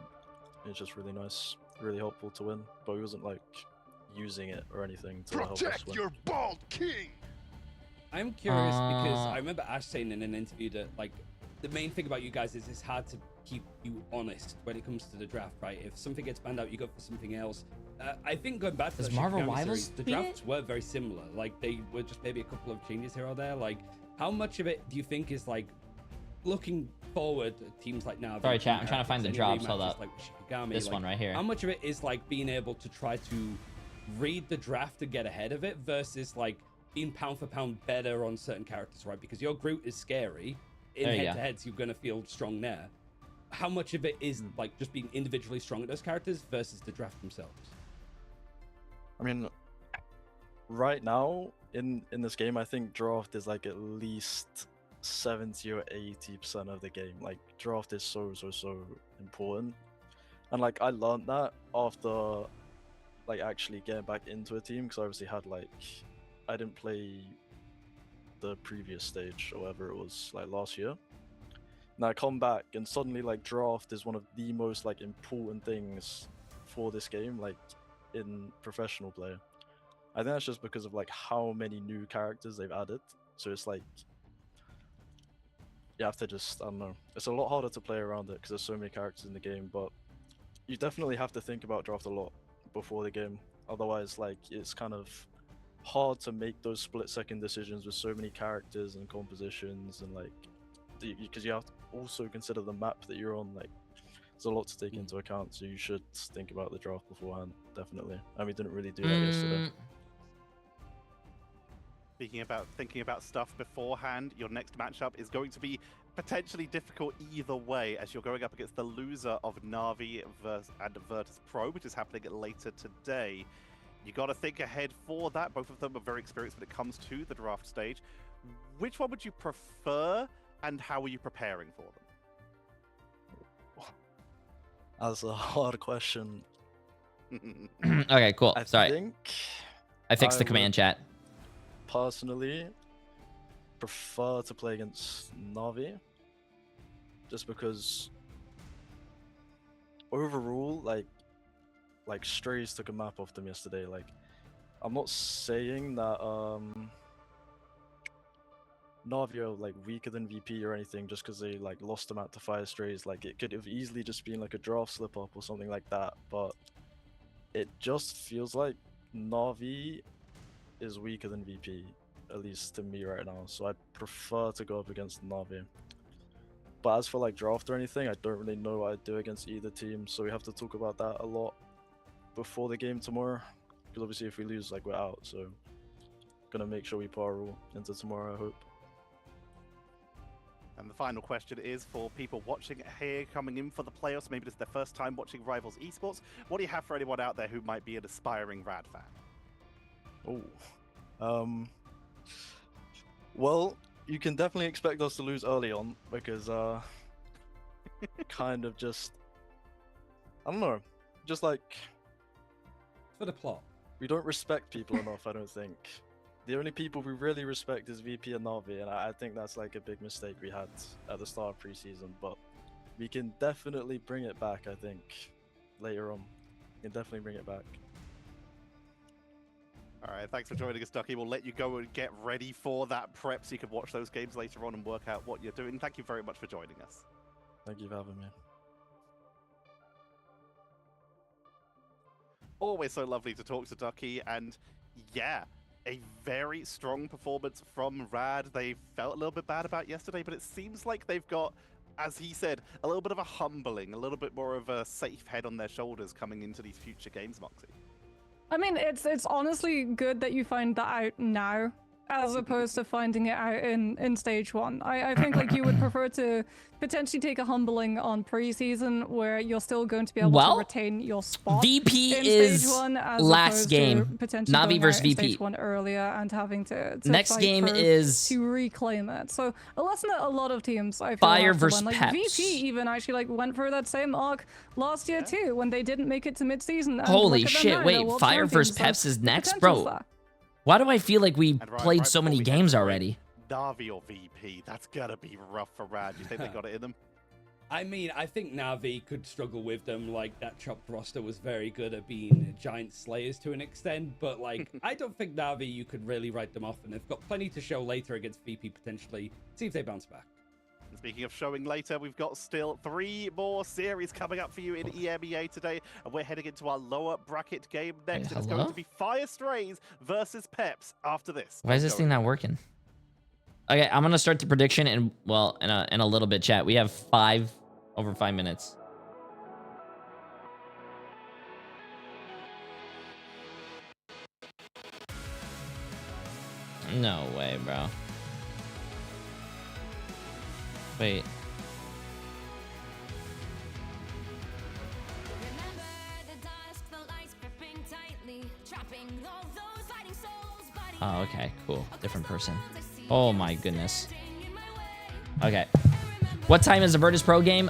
it's just really nice, really helpful to win. But we wasn't like using it or anything to help us win. Protect your bald king! I'm curious because I remember Ash saying in an interview that like the main thing about you guys is it's hard to keep you honest when it comes to the draft, right? If something gets banned out, you go for something else. I think going back to Does the Marvel Shikigami Rivals series, the tweet drafts were very similar. Like, they were just maybe a couple of changes here or there. Like, how much of it do you think is like looking forward at teams like now? Sorry, chat, I'm trying to find the drops. Hold up. Like Shikigami, This like, one right here. How much of it is like being able to try to read the draft and get ahead of it versus like being pound for pound better on certain characters, right? Because your Groot is scary. In head-to-heads, you're going to feel strong there. How much of it is like just being individually strong at those characters versus the draft themselves? I mean, right now in this game, I think draft is like at least 70 or 80% of the game. Like draft is so important, and like I learned that after like actually getting back into a team, because I obviously had like I didn't play the previous stage or whatever it was like last year. And I come back and suddenly like draft is one of the most like important things for this game, like in professional play. I think that's just because of like how many new characters they've added. So it's like you have to just, I don't know, it's a lot harder to play around it because there's so many characters in the game, but you definitely have to think about draft a lot before the game. Otherwise, like it's kind of hard to make those split-second decisions with so many characters and compositions, and like because you have to also consider the map that you're on. Like there's a lot to take into account, so you should think about the draft beforehand, definitely. And we didn't really do that yesterday. Thinking about stuff beforehand, your next matchup is going to be potentially difficult either way, as you're going up against the loser of Na'Vi and Virtus Pro, which is happening later today. You got to think ahead for that. Both of them are very experienced when it comes to the draft stage. Which one would you prefer, and how are you preparing for them? That's a hard question. Okay, cool. I Sorry, think I fixed the I command would chat. personally prefer to play against Na'Vi, just because overall, like Strays took a map off them yesterday. Like, I'm not saying that Na'Vi are like weaker than VP or anything just because they like lost them out to Fire Strays. Like, it could have easily just been like a draft slip up or something like that, but it just feels like Na'Vi is weaker than VP, at least to me right now. So I prefer to go up against Na'Vi. But as for like draft or anything, I don't really know what I'd do against either team, so we have to talk about that a lot before the game tomorrow. Because obviously if we lose, like, we're out, so gonna make sure we put our all into tomorrow, I hope. And the final question is for people watching here, coming in for the playoffs. Maybe this is their first time watching Rivals Esports. What do you have for anyone out there who might be an aspiring Rad fan? Oh, well, you can definitely expect us to lose early on because kind of just, I don't know, just like For the plot. we don't respect people enough, I don't think. The only people we really respect is VP and Na'Vi, and I think that's like a big mistake we had at the start of preseason, but we can definitely bring it back, I think, later on. We can definitely bring it back. All right, thanks for joining us, Ducky. We'll let you go and get ready for that prep so you can watch those games later on and work out what you're doing. Thank you very much for joining us. Thank you for having me. Always so lovely to talk to Ducky, and yeah, a very strong performance from Rad. They felt a little bit bad about yesterday, but it seems like they've got, as he said, a little bit of a humbling, a little bit more of a safe head on their shoulders coming into these future games, Moxie. I mean, it's honestly good that you find that out now, as opposed to finding it out in stage one. I think like you would prefer to potentially take a humbling on preseason where you're still going to be able to retain your spot. VP in is stage one, as last opposed game. to potentially Na'Vi going versus out in VP. stage one earlier and having to Next fight game for- is to reclaim it. So a lesson that a lot of teams I feel Fire have to versus learn. Like Peps. VP even actually like went through that same arc last year too when they didn't make it to mid-season. and Holy look at them shit, now, they're wait, world Fire versus champions, Peps so is the next, potential's bro. there. Why do I feel like we And played so before many we head games to break, already? Na'Vi or VP, that's gonna be rough for Rad. You think they got it in them? I mean, I think Na'Vi could struggle with them. Like, that chopped roster was very good at being giant slayers to an extent, but like, I don't think Na'Vi, you could really write them off, and they've got plenty to show later against VP potentially. See if they bounce back. And speaking of showing later, we've got still 3 more series coming up for you in EMEA today, and we're heading into our lower bracket game next. Wait, It's going to be Fire Strays versus Peps after this. Why is this thing not working? Okay, I'm gonna start the prediction in, well, in a little bit, chat. We have over 5 minutes. No way, bro. Wait. Oh, okay, cool. Different person. Oh my goodness. Okay. What time is the Virtus Pro game?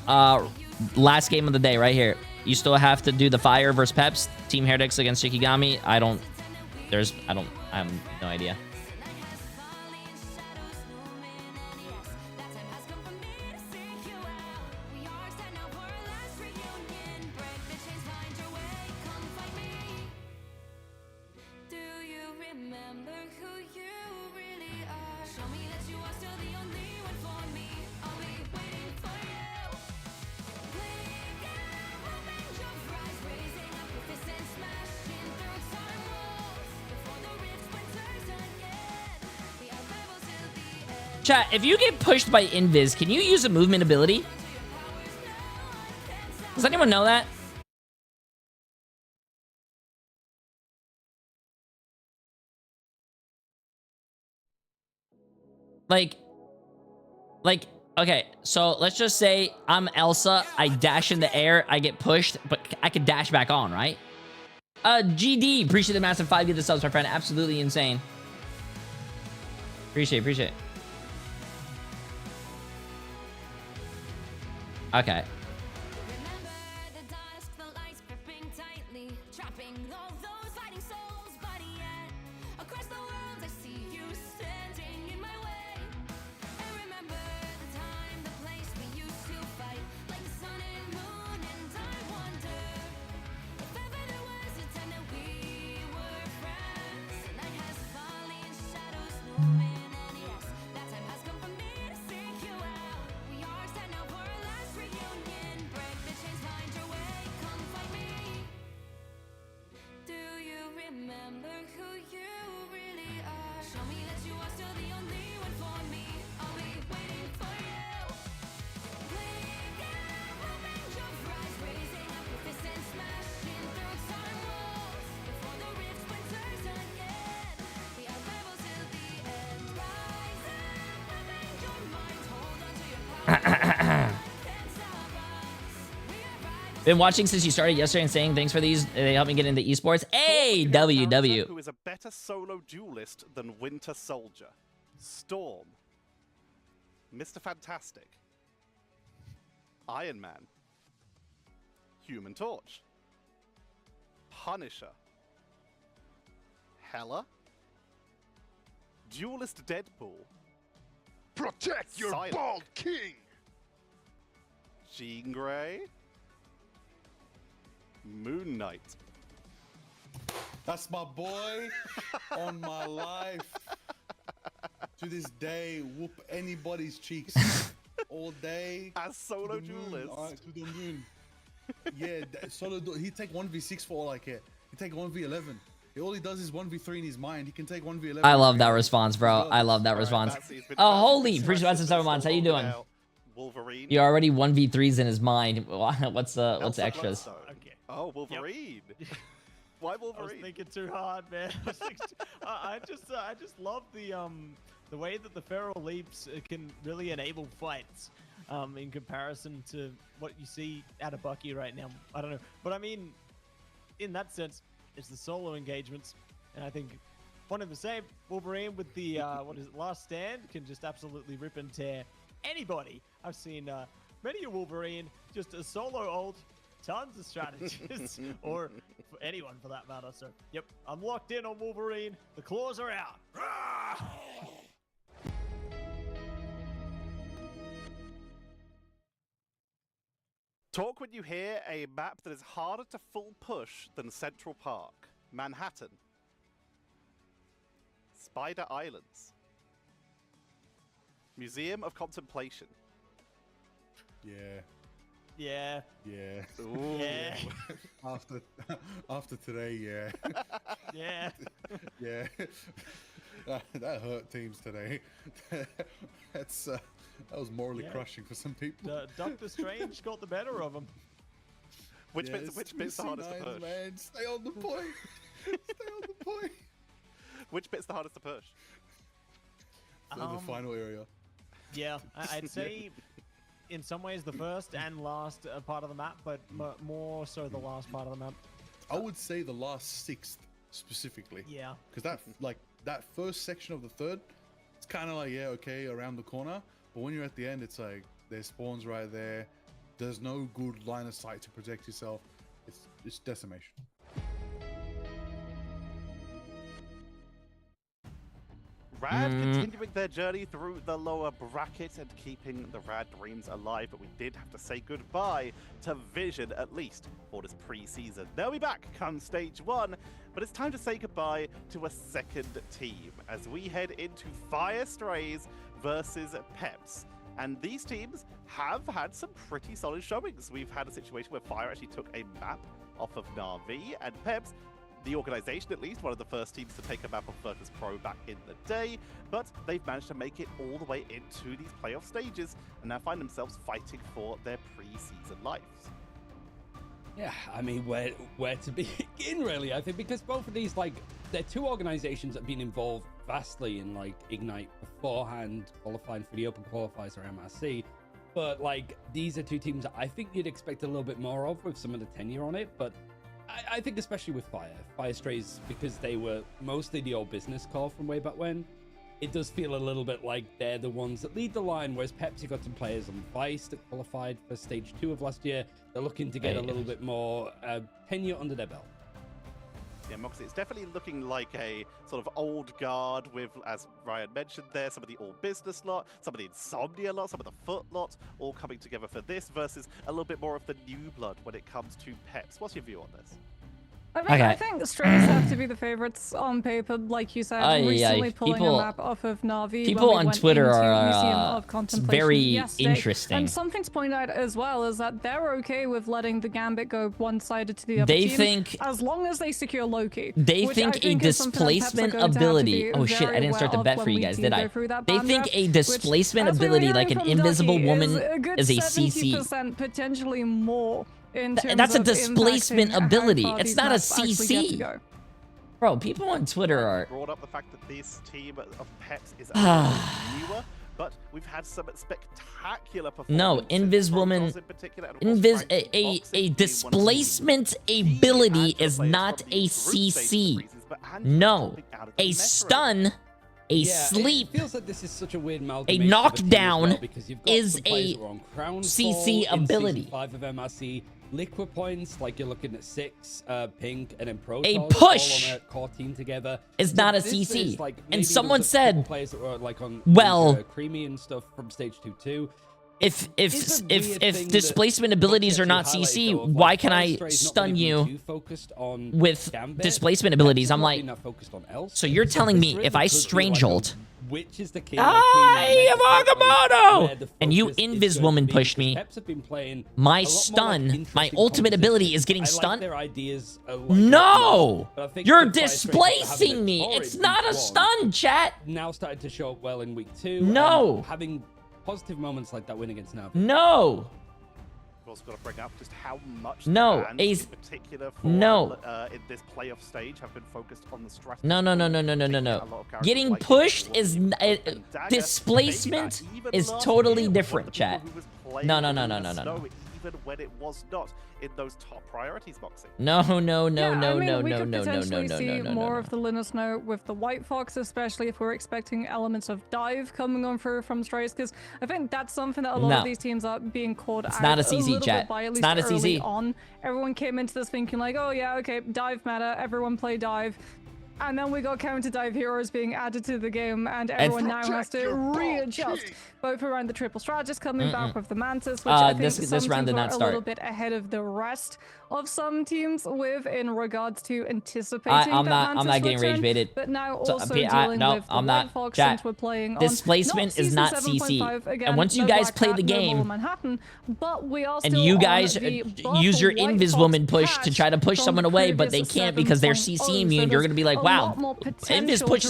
Last game of the day, right here. You still have to do the Fire versus Peps. Team Heretics against Shikigami. I have no idea. Chat, if you get pushed by Invis, can you use a movement ability? Does anyone know that? Like, okay, so let's just say I'm Elsa, I dash in the air, I get pushed, but I can dash back on, right? GD, appreciate the massive 5 the subs, my friend. Absolutely insane. Appreciate. Okay. Been watching since you started yesterday and saying thanks for these. They helped me get into esports. Hey, WW. Who is a better solo duelist than Winter Soldier? Storm. Mr. Fantastic. Iron Man. Human Torch. Punisher. Hela. Duelist Deadpool. Protect your Silent. bald king! Jean Grey. Moon Knight. That's my boy on my life. To this day, whoop anybody's cheeks all day. As solo to the moon, duelist. alright, to the moon. Yeah, solo. He take 1v6 for all I care. He take 1v11. All he does is 1v3 in his mind. He can take 1v11. I love that response, bro. I love that response. Oh, holy! Appreciate some 7 months. How you doing? Wolverine. You're already 1v3s in his mind. What's the extras? Bloodstone. Oh, Wolverine. Why Wolverine? I was thinking too hard, man. I just love the way that the feral leaps can really enable fights. In comparison to what you see out of Bucky right now. I don't know, but I mean, in that sense, it's the solo engagements, and I think one of the same. Wolverine with the what is it, Last Stand can just absolutely rip and tear anybody. I've seen many a Wolverine just a solo ult. Tons of strategists, or for anyone for that matter. So, yep, I'm locked in on Wolverine. The claws are out. Talk when you hear a map that is harder to full push than Central Park. Manhattan. Spider Islands. Museum of Contemplation. Yeah. Yeah. Yeah. Ooh. Yeah. After today, yeah. Yeah. Yeah. That hurt teams today. That was morally crushing for some people. Doctor Strange got the better of him. Which bit's the hardest to push? Man, stay on the point. Stay on the point. Which bit's the hardest to push? The final area. Yeah, I'd say in some ways the first and last part of the map, but more so the last part of the map. I would say the last sixth specifically. Yeah. Because that first section of the third, it's kind of like, yeah, okay, around the corner. But when you're at the end, it's like there's spawns right there. There's no good line of sight to protect yourself. It's decimation. Rad continuing their journey through the lower bracket and keeping the Rad dreams alive, but we did have to say goodbye to Vision, at least for this preseason. They'll be back come stage 1, but it's time to say goodbye to a second team as we head into Fire Strays versus Peps. And these teams have had some pretty solid showings. We've had a situation where Fire actually took a map off of Na'Vi, and Peps, the organization at least, one of the first teams to take a map of Virtus Pro back in the day, but they've managed to make it all the way into these playoff stages and now find themselves fighting for their pre-season lives. Yeah, I mean, where to begin, really? I think because both of these, like, they're two organizations that have been involved vastly in, like, Ignite beforehand, qualifying for the Open Qualifiers or MRC, but, like, these are two teams that I think you'd expect a little bit more of with some of the tenure on it, but I think especially with Fire Strays, because they were mostly the old business core from way back when, it does feel a little bit like they're the ones that lead the line, whereas Pepsi got some players on Vice that qualified for stage 2 of last year. They're looking to get a little bit more tenure under their belt. Yeah, Moxie, it's definitely looking like a sort of old guard with, as Ryan mentioned there, some of the all business lot, some of the Insomnia lot, some of the Foot lot, all coming together for this versus a little bit more of the new blood when it comes to Peps. What's your view on this? I think Strays have to be the favorites on paper, like you said. Recently pulling a map off of Na'Vi. People on Twitter are very interesting. And something to point out as well is that they're okay with letting the Gambit go one-sided to the other they team, think as long as they secure Loki. They think a displacement ability. Oh shit! I didn't start the bet for you guys, did I? They think a displacement ability, like an invisible woman, is a CC. Potentially more. That's a displacement ability. It's not a CC. Bro, people on Twitter are brought up the fact that this team of Peps is newer, but we've had some spectacular performances. No, Inviswoman, a displacement ability is not a CC. No, a stun, a sleep, it feels like this is such a weird a knockdown well, is a CC ability. 5 of MRC. Liquid points, like you're looking at 6, Pink, and then Pro. A push all on a core team together is not a CC. Like, and someone said, players that were like on Creamy and stuff from stage 2 too. If displacement abilities are not CC, why can I stun you with displacement abilities? I'm like, so you're telling me if I strange ult, which is the key? And you Inviswoman pushed me. My stun, my ultimate ability is getting stunned. No! You're displacing me! It's not a stun, chat! Now started to show up well in week 2. No! Having positive moments like that winning against Na'Vi. No! We've also got to bring up just how much no, in particular for, in this playoff stage have been focused on the strategy. No. Getting pushed is displacement is totally different, chat. No. Even when it was not in those top priorities boxing. No. We could potentially see more of the Linus note with the White Fox, especially if we're expecting elements of dive coming on through from Strays, because I think that's something that a lot of these teams are being called out not a CC, chat. By, at least it's not a early CC. On. Everyone came into this thinking like, oh yeah, okay, dive meta, everyone play dive. And then we got counter dive heroes being added to the game, and everyone now has to readjust. Both around the triple strategist coming back with the Mantis, which I think this round did not start. A little bit ahead of the rest of some teams with in regards to anticipating I'm not getting rage baited. But now also dealing with the White Fox since we're playing on displacement is not CC. Again, and once you guys play the game, Manhattan, but we are and you guys use your Inviswoman push to try to push someone away, but they can't because they're CC immune, you're gonna be like, wow, Invis push,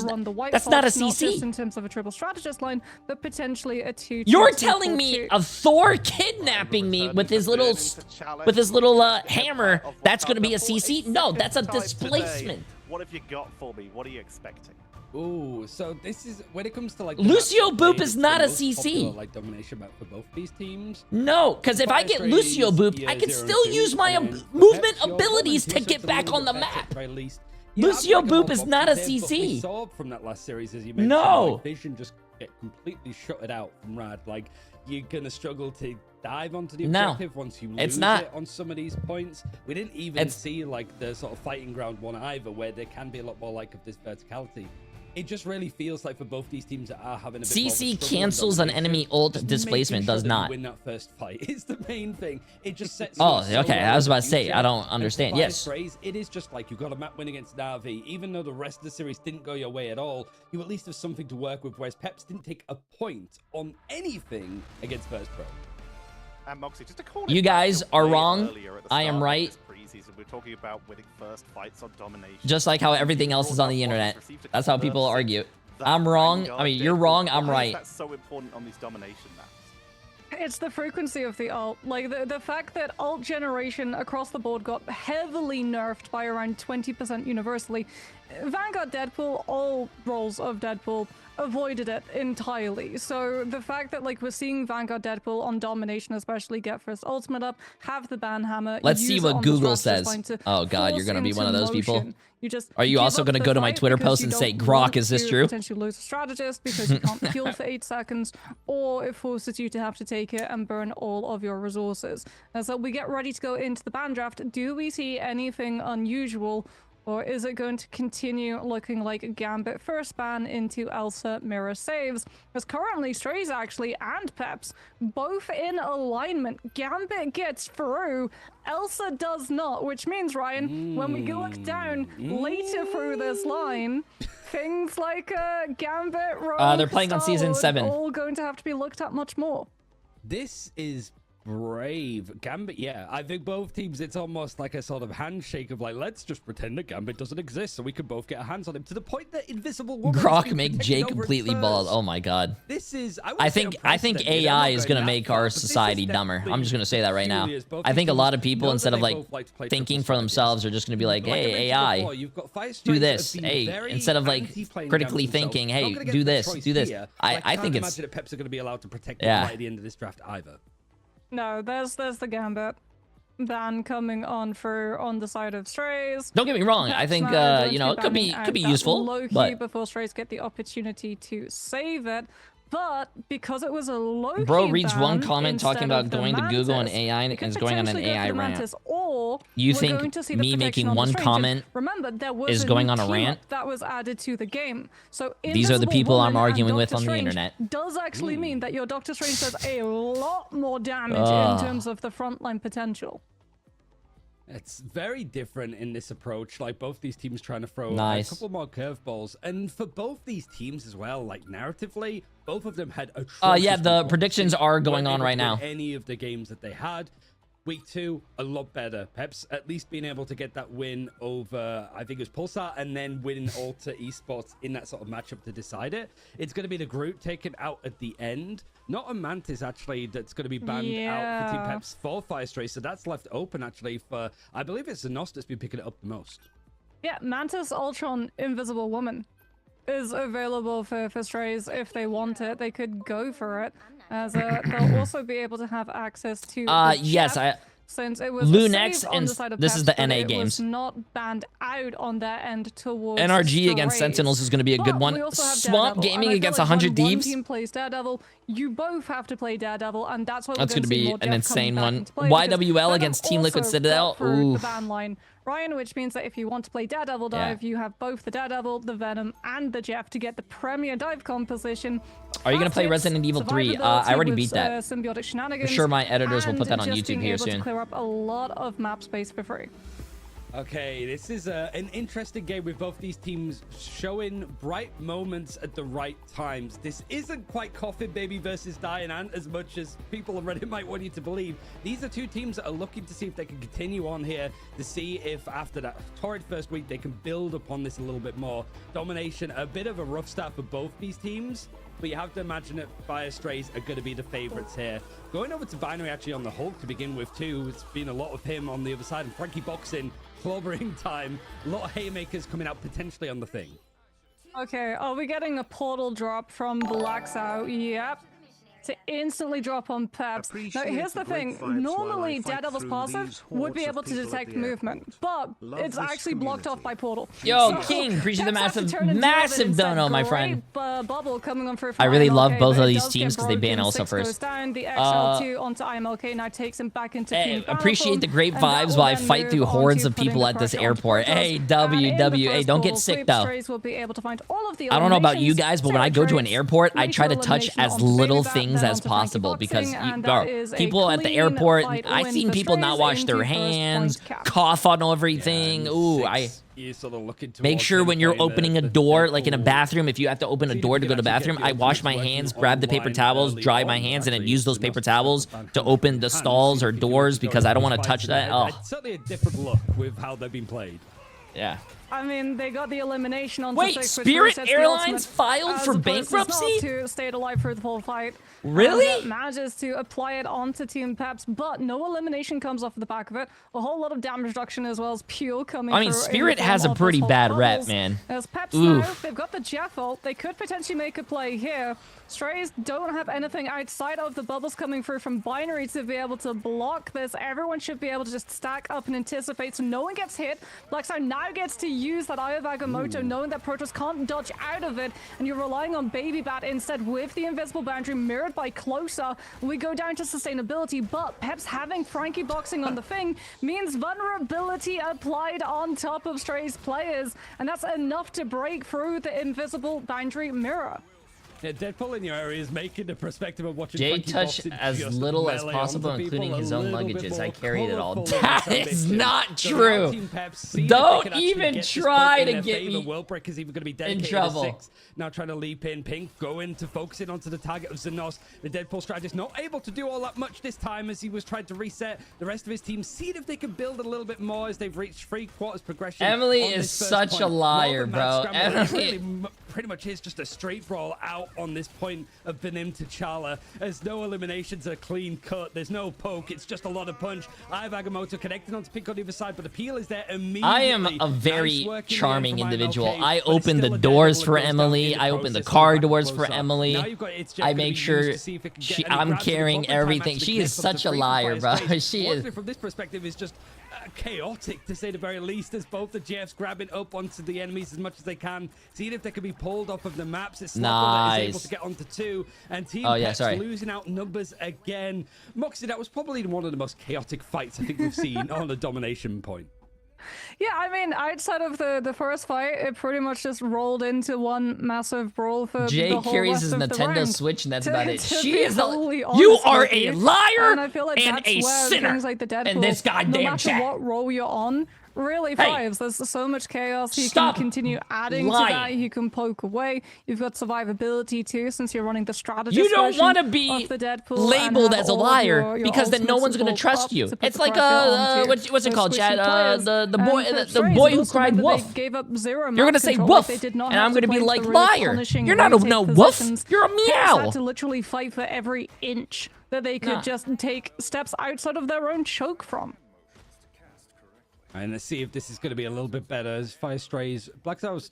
that's not a CC. In terms of a triple strategist line, but potentially a 2. You're telling me of Thor kidnapping me with his little hammer, that's going to be a CC? No, that's a displacement. What have you got for me? What are you expecting? Ooh, so this is when it comes to like Lucio Boop is not a CC. Like domination map for both these teams. No, because if I get Lucio Boop, I can still use my movement abilities to get back on the map. At very least, Lucio like Boop lot is of not a options there, but we CC. saw from that last series, as you mentioned, No. like, Vision just get completely shutted out from Rad. Like, you're gonna struggle to dive onto the No, objective once you lose it's not. it on some of these points. We didn't even see like the sort of fighting ground one either, where there can be a lot more like of this verticality. It just really feels like for both these teams that are having a bit more of a CC struggle cancels on an enemy ult just displacement, making sure does that you not. win that first fight is the main thing. It just sets Oh, you up so okay, well I was in about the to say, future. I don't And for understand. Fire Yes. Strays, it is just like you got a map win against Na'Vi, even though the rest of the series didn't go your way at all. You at least have something to work with, whereas Peps didn't take a point on anything against First Pro. And Moxie, just to call You it back guys to are way wrong. earlier at the I am start of right. this preseason, we're talking about winning first fights on domination. Just like how everything else is on the internet. That's how people argue. I'm wrong. I mean, you're wrong. I'm right. That's so important on these domination maps. It's the frequency of the ult. Like, the fact that ult generation across the board got heavily nerfed by around 20% universally. Vanguard Deadpool, all roles of Deadpool, avoided it entirely. So the fact that, like, we're seeing Vanguard Deadpool on domination especially get first ultimate up, have the ban hammer. Let's see use what it on the Google strategist says. line to Oh God, you're force gonna be one of into those people. motion. You just Are you give also up gonna the go to my fight Twitter because post you and say, don't "Grok, want is this to true?" Potentially lose a strategist because you can't heal for 8 seconds, or it forces you to have to take it and burn all of your resources. As we get ready to go into the ban draft, do we see anything unusual? Or is it going to continue looking like Gambit first ban into Elsa mirror saves? Because currently Strays actually and Peps both in alignment. Gambit gets through, Elsa does not, which means, Ryan, when we look down later through this line, things like Gambit, Rogue, they're playing on season Star-Lord 7. all going to have to be looked at much more. This is brave. Gambit, yeah. I think both teams, it's almost like a sort of handshake of like, let's just pretend that Gambit doesn't exist so we can both get our hands on him, to the point that Invisible Woman Grok make Jay completely bald. Oh my God. This is, I think AI is gonna make our society dumber. I'm just gonna say that right now. I think a lot of people, instead of like thinking for themselves, are just gonna be like, hey, AI, do this. Hey, instead of like critically thinking, hey, do this, do this. I think it's, imagine that Peps are going to be allowed to protect yeah. right at the end of this draft either. No, there's the Gambit ban coming on for on the side of Strays. Don't get me wrong. I think you know, it could be useful, low-key but before Strays get the opportunity to save it. But because it was a low-key bro reads ban one comment talking instead about of the going to Google and Mantis, AI it and could is going on an potentially go for AI the rant. Mantis, or You we're think going to see the me protection making on the one Strange. comment Remember, there was is a going new on a team rant? up that was added to the game. So These are the Invisible people I'm Woman and arguing with Doctor on the Strange internet. does actually mean that your Doctor Strange does a lot more damage Ugh. in terms of the frontline potential. It's very different in this approach. Like, both these teams trying to throw a couple more curveballs, and for both these teams as well, like narratively, both of them had a yeah, the predictions are going on right now. Any of the games that they had. Week 2, a lot better. Peps at least being able to get that win over, I think it was Pulsar, and then winning Alta Esports in that sort of matchup to decide it. It's going to be the Groot taken out at the end. Not a Mantis, actually, that's going to be banned out for Team Peps for Fire Stray. So that's left open, actually, for, I believe it's Zenos that's been picking it up the most. Yeah, Mantis, Ultron, Invisible Woman is available for Strays if they want it. They could go for it, as they'll also be able to have access to yes, since it was Lunex on the side of this Peps, is the but NA it games. was not banned out on their end towards NRG against Strays. Sentinels is going to be a good But one. we also have Swamp Daredevil, Gaming and I feel against like 100 when Thieves. One team plays Daredevil, you both have to play Daredevil, and that's what That's going to be more an Jeff insane coming back one. into play, because YWL Venom against Team Liquid also Citadel. got through Ooh. the ban line, Ryan, which means that if you want to play Daredevil Dive, you have both the Daredevil, the Venom, and the Jeff to get the premier dive composition. Are you going to play Resident Evil 3? I already beat that. Symbiotic shenanigans, For sure my editors will put that on and YouTube just being here able to soon. clear up a lot of map space for free. Okay, this is an interesting game with both these teams showing bright moments at the right times. This isn't quite Coffin Baby versus Dying Ant as much as people on Reddit might want you to believe. These are two teams that are looking to see if they can continue on here, to see if after that torrid first week they can build upon this a little bit more. Domination, a bit of a rough start for both these teams, but you have to imagine that Fire Strays are going to be the favorites here. Going over to Binary actually on the Hulk to begin with too. It's been a lot of him on the other side, and Frankie boxing, clobbering time. A lot of haymakers coming out potentially on the thing. Okay, are we getting a portal drop from Blacks Out? Yep. to instantly drop on Peps. Now, here's the thing. Normally, Daredevil's passive would be able to detect movement, but it's actually blocked off by Portal. Yo, So, King, appreciate the Peps has to massive, turn into massive instead. dono, my Great, friend. Bubble coming on through from I really love IMLK, both but of it these does teams get because they ban broken. Elsa 6 goes first. down, the XL2 onto IMLK now takes him back into Hey, Team appreciate the Battlefield, great and that vibes will while I then fight move through on hordes to of putting people the at this pressure onto airport. Protoss. Hey, And in the WW, hey, first don't ball, get sick Sweep though. Strays will be able to find all of the I don't know about you eliminations, guys, but when I go to an trades, airport, I try to lethal touch elimination as onto little Baby Bat, things then as onto possible Frankie because Boxing, and bro, that is a people at the clean airport, fight I've win seen for people not Strays wash into their first hands, point cap. cough on everything. Ooh, You're sort of looking make towards sure him when you're playing opening a the door, like in a Deadpool. bathroom, if you have to open a See if door you to can go to the actually get bathroom, the I wash my ultimates hands, working grab the paper online towels, early dry my on. hands, and then Actually, use those enough paper to start towels the fan to from open the behind. stalls See or if you can doors go because I don't through want to these touch fights. that. Oh, It's certainly a different look with how they've been played. yeah. I mean, they got the elimination on Wait, 6, which Spirit resets the Airlines ultimate, filed as for opposed to bankruptcy? Snot to stayed alive through the full fight. Really? And manages to apply it onto Team Peps, but no elimination comes off the back of it. A whole lot of damage reduction as well as Pure coming I mean, through in Spirit the has a form of pretty those bad whole rep, bubbles. man. As Peps Oof. now, they've got the Jeffel. They could potentially make a play here. Strays don't have anything outside of the bubbles coming through from Binary to be able to block this. Everyone should be able to just stack up and anticipate so no one gets hit. Blackstar now gets to use that Eye of Agamotto, knowing that Protoss can't dodge out of it, and you're relying on Baby Bat instead with the invisible boundary mirrored by Closer. We go down to sustainability, but Peps having Frankie Boxing on the thing means vulnerability applied on top of Stray's players, and that's enough to break through the invisible boundary mirror. Yeah, Deadpool in your area is making the perspective of watching Jay Frankie touched Boxing as just little as melee possible, onto people including a his own little bit luggages. more I carried it all. colourful That than is ambition. not So now true. Team Peps see that Don't they can actually even get this try point in to their get favour. me Wilbrick is even going to be in dedicated trouble. to 6. Now trying to leap in. Pink going to focus in onto the target of Xenos. The Deadpool strategist not able to do all that much this time as he was trying to reset. The rest of his team see if they can build a little bit more as they've reached 3/4 progression. Emily on is this first such a point. liar, More than bro. mad scramble. It Emily- really pretty much is just a straight brawl out on this point of Benim to Chala. There's no eliminations, a clean cut. There's no poke. It's just a lot of punch. I have Agamotto connected onto Pink on the other side, but the peel is there immediately. I am a very Nice work in the charming end from individual. IMLK, I but it's open the still a doors Daredevil for that goes down Emily. in the I open the process car of the doors for close-up. Emily. Now you've got- it's Jeff I gonna make be sure used to see if it can get any I'm grabs, and carrying the bottom time everything. actually She is connects onto such a Free liar, Fire's bro. face. She Watching is. it from this perspective is just chaotic, to say the very least, as both the GFs grabbing up onto the enemies as much as they can, seeing if they can be pulled off of the maps. It's Slopper that is able Nice. to get onto 2, and Team Oh, yeah, Peps sorry. losing out numbers again. Moxie, that was probably one of the most chaotic fights I think we've seen on the domination point. Yeah, I mean, outside of the first fight, it pretty much just rolled into one massive brawl for Jay the whole carries rest his of the Nintendo round. Switch, and that's To- about it. to She be is totally you honest are with a you. liar And I feel like and that's a where sinner things like the Deadpool, in this no goddamn matter chat. what role you're on, really Hey, thrives. There's so much chaos. You stop can continue adding to lying. that. You can poke away. You've got survivability too, since you're running the strategist You don't version want to be of the Deadpool labeled and as a have all of liar your because then no ultimates one's going to built trust up you. to put It's the like pressure onto what's it those called, squishy Chad? players. The And boy for the Strays, boy who also cried remember they wolf. gave up 0 You're map gonna say control. woof, They did not and have I'm to gonna be play like, the really liar. punishing You're not a retake no woof. positions. You're a Peps meow. had to literally fight for every inch that they could Nah. just take steps outside of their own choke from. And let's see if this is going to be a little bit better as Fire Strays. Black Stars,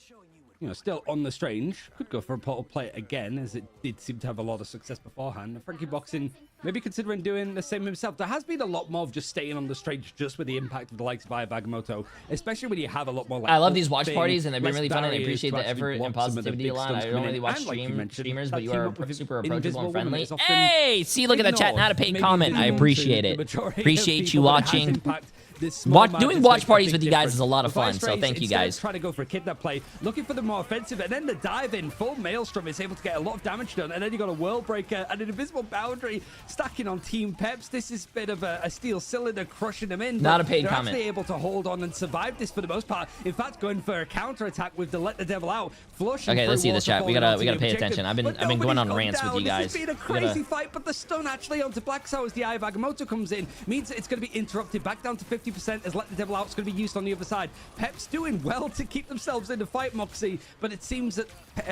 still on the Strange. Could go for a portal play again, as it did seem to have a lot of success beforehand. Frankie Boxing maybe considering doing the same himself. There has been a lot more of just staying on the Strange just with the impact of the likes of Agamotto, especially when you have a lot more. Like, I love these watch thing, parties, and they've been less really fun, and I barriers appreciate to the actually effort and block some of the positivity big a lot. stunts I don't coming really in. watch And like you mentioned, streamers, that but you team are up with super approachable Invisible and Woman friendly. is often Hey, see, look at the chat. Not a paid maybe comment. I invisible appreciate to it. the majority of Appreciate you people, but it has watching. impact. This small Doing margins watch make a parties big with you guys difference. is a lot of The Fire fun, so Strays, thank you instead of guys. trying to go for a kidnap play, looking for the more offensive, and then the dive in full Maelstrom is able to get a lot of damage done, and then you got a World Breaker and an invisible boundary stacking on Team Peps. This is a bit of a steel cylinder crushing them in. Not but a paid they're comment. actually able to hold on and survive this for the most part. In fact, going for a counter attack with the Let the Devil Out, flushing. Okay, let's through see the chat. We waterfall gotta onto the pay objective. attention. I've been But going nobody's on gone rants with down. you guys. This has been a We gotta- crazy fight, but the stun actually onto Black Soul as the Eye of Agamotto comes in means that it's going to be interrupted back down to 50% as Let the Devil Out is going to be used on the other side. Pep's doing well to keep themselves in the fight, Moxie, but it seems that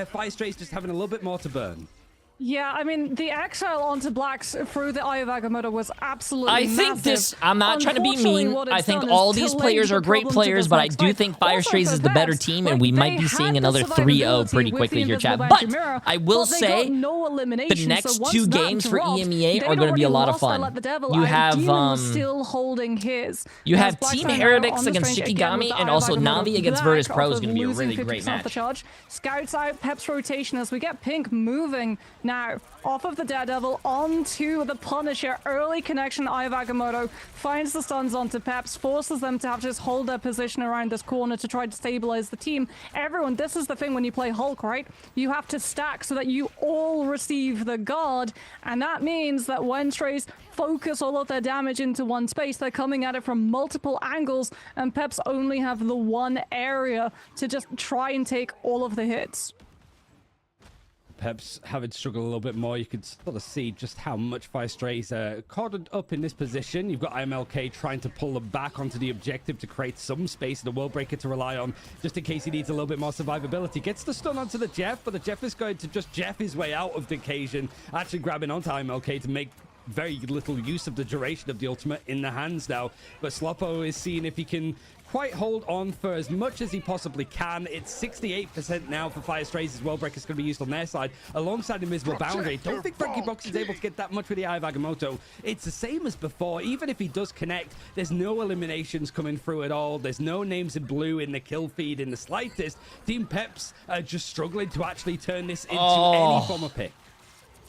Fire Strays just having a little bit more to burn. Yeah, I mean, the exile onto blacks through the Eye of Agamotto was absolutely I think massive. this, I'm not trying to be Unfortunately, mean. what I it's think done all is these delayed players the are great problem to players, this but I next do fight. think Fire Also Strays for is the better Peps, team, like, and we might they be seeing had the another 3-0 pretty survivability with quickly the here, chat. invisible But boundary mirror, I will but they say, got no elimination, the next so once two that games for dropped, EMEA they'd are going to be a already lot of lost their fun. Let the Devil You out. have, Demon was still holding his. you As have Black Team Side now Heretics on the against strange again with Shikigami, the and Eye of also Agamotto Navi against back Virtus off Pro is of going to be a losing really great 50% of match. the charge. Scouts out Pep's rotation as we get Pink moving now off of the Daredevil onto the Punisher. Early connection, Eye of Agamotto finds the stuns onto Peps, forces them to have to just hold their position around this corner to try to stabilize the team. Everyone, this is the thing when you play Hulk, right? You have to stack so that you all receive the guard, and that means that when Strays focus all of their damage into one space, they're coming at it from multiple angles, and Peps only have the one area to just try and take all of the hits. Peps having struggled a little bit more. You could sort of see just how much Fire Strays are cordoned up in this position. You've got IMLK trying to pull them back onto the objective to create some space and a World Breaker to rely on just in case he needs a little bit more survivability. Gets the stun onto the Jeff, but the Jeff is going to just Jeff his way out of the occasion, actually grabbing onto IMLK to make very little use of the duration of the ultimate in the hands now. But Sloppo is seeing if he can quite hold on for as much as he possibly can. It's 68% now for Fire Strays. As World Breaker is going to be used on their side alongside Invisible Boundary. Don't think Frankie Box is able to get that much with the Eye of Agamotto. It's the same as before. Even if he does connect, there's no eliminations coming through at all. There's no names in blue in the kill feed in the slightest. Team Peps are just struggling to actually turn this into any form of pick.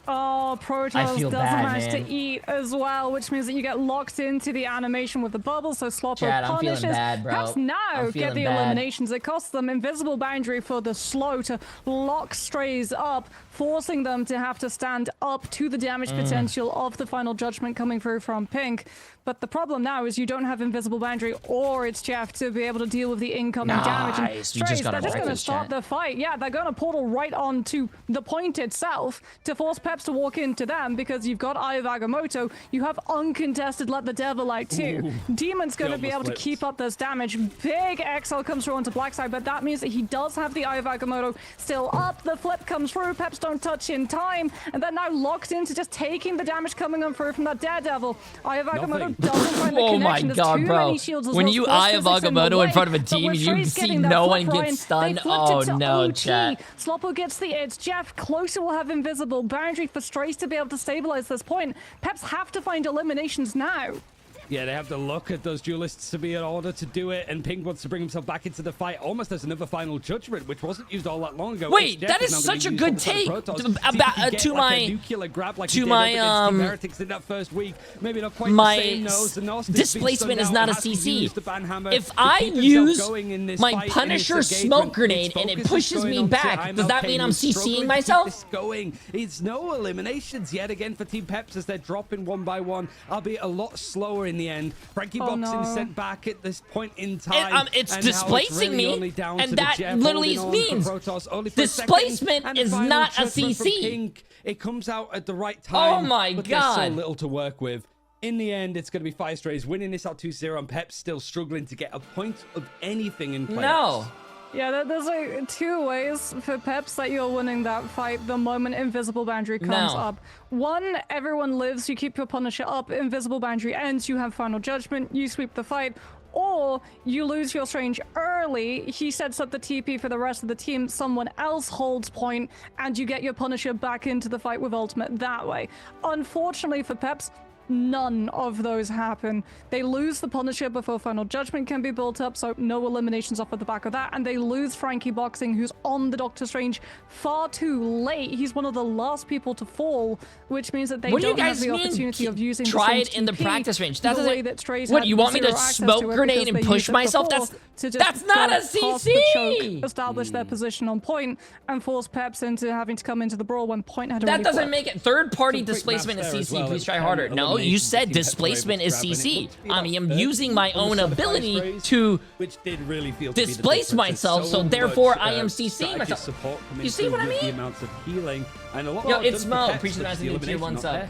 Oh, Protoss doesn't manage to eat as well, which means that you get locked into the animation with the bubble, so Sloppo punishes. Perhaps now get the eliminations. It costs them Invisible Boundary for the slow to lock Strays up, forcing them to have to stand up to the damage potential of the final judgment coming through from Pink. But the problem now is you don't have Invisible Boundary or its Jeff to be able to deal with the incoming damage. And Strays, they're just going to start the fight. Yeah, they're going to portal right onto the point itself to force Peps to walk into them because you've got Eye of Agamotto. You have uncontested Let the Devil Out too. Demon's going to be able to keep up this damage. Big XL comes through onto Blackside, but that means that he does have the Eye of Agamotto still up. The flip comes through. Peps don't touch in time, and they're now locked into just taking the damage coming on through from that Daredevil. Eye of Agamotto doesn't find the Oh my connection. god, bro. When you Eye of Agamotto in front of a team and you see no one get stunned, oh no, chat. Sloppo gets the edge. Jeff closer will have Invisible Boundary for Strays to be able to stabilize this point. Peps have to find eliminations now. Yeah, they have to look at those duelists to be in order to do it, and Pink wants to bring himself back into the fight almost as another final judgment, which wasn't used all that long ago. Wait, that is such a good take to my Heretics in that first week. Maybe not quite the same, no. Displacement is not a CC. If I use my Punisher smoke grenade and it pushes me back, does that mean I'm CCing myself? It's no eliminations yet again for Team Peps as they're dropping one by one, albeit a lot slower in the end. Frankie Boxing sent back at this point in time. It's displacing me, and that literally means displacement is not a CC. It comes out at the right time. Oh my god. There's so little to work with. In the end, it's going to be Fire Strays winning this out 2-0, and Pep's still struggling to get a point of anything in play. No. Yeah, there's like two ways for Peps that you're winning that fight the moment Invisible Boundary comes up. One, everyone lives, you keep your Punisher up, Invisible Boundary ends, you have Final Judgment, you sweep the fight. Or you lose your Strange early, he sets up the TP for the rest of the team, someone else holds point, and you get your Punisher back into the fight with ultimate that way. Unfortunately for Peps, none of those happen. They lose the Punisher before Final Judgment can be built up, so no eliminations off of the back of that, and they lose Frankie Boxing, who's on the Doctor Strange far too late. He's one of the last people to fall, which means that they don't have the opportunity of using try it in the practice range. That's the way that Strays what, you want me to smoke grenade and push myself? That's not a CC! Establish their position on point and force Peps into having to come into the brawl when point had already That doesn't make it. Third-party displacement is CC. Please try harder. No, you said displacement is CC. I mean, I'm using my own ability to displace myself, so therefore I am CCing myself. You see what I mean? The amounts of healing and a lot Yo, it's Mo. Appreciate the tier 1 sub.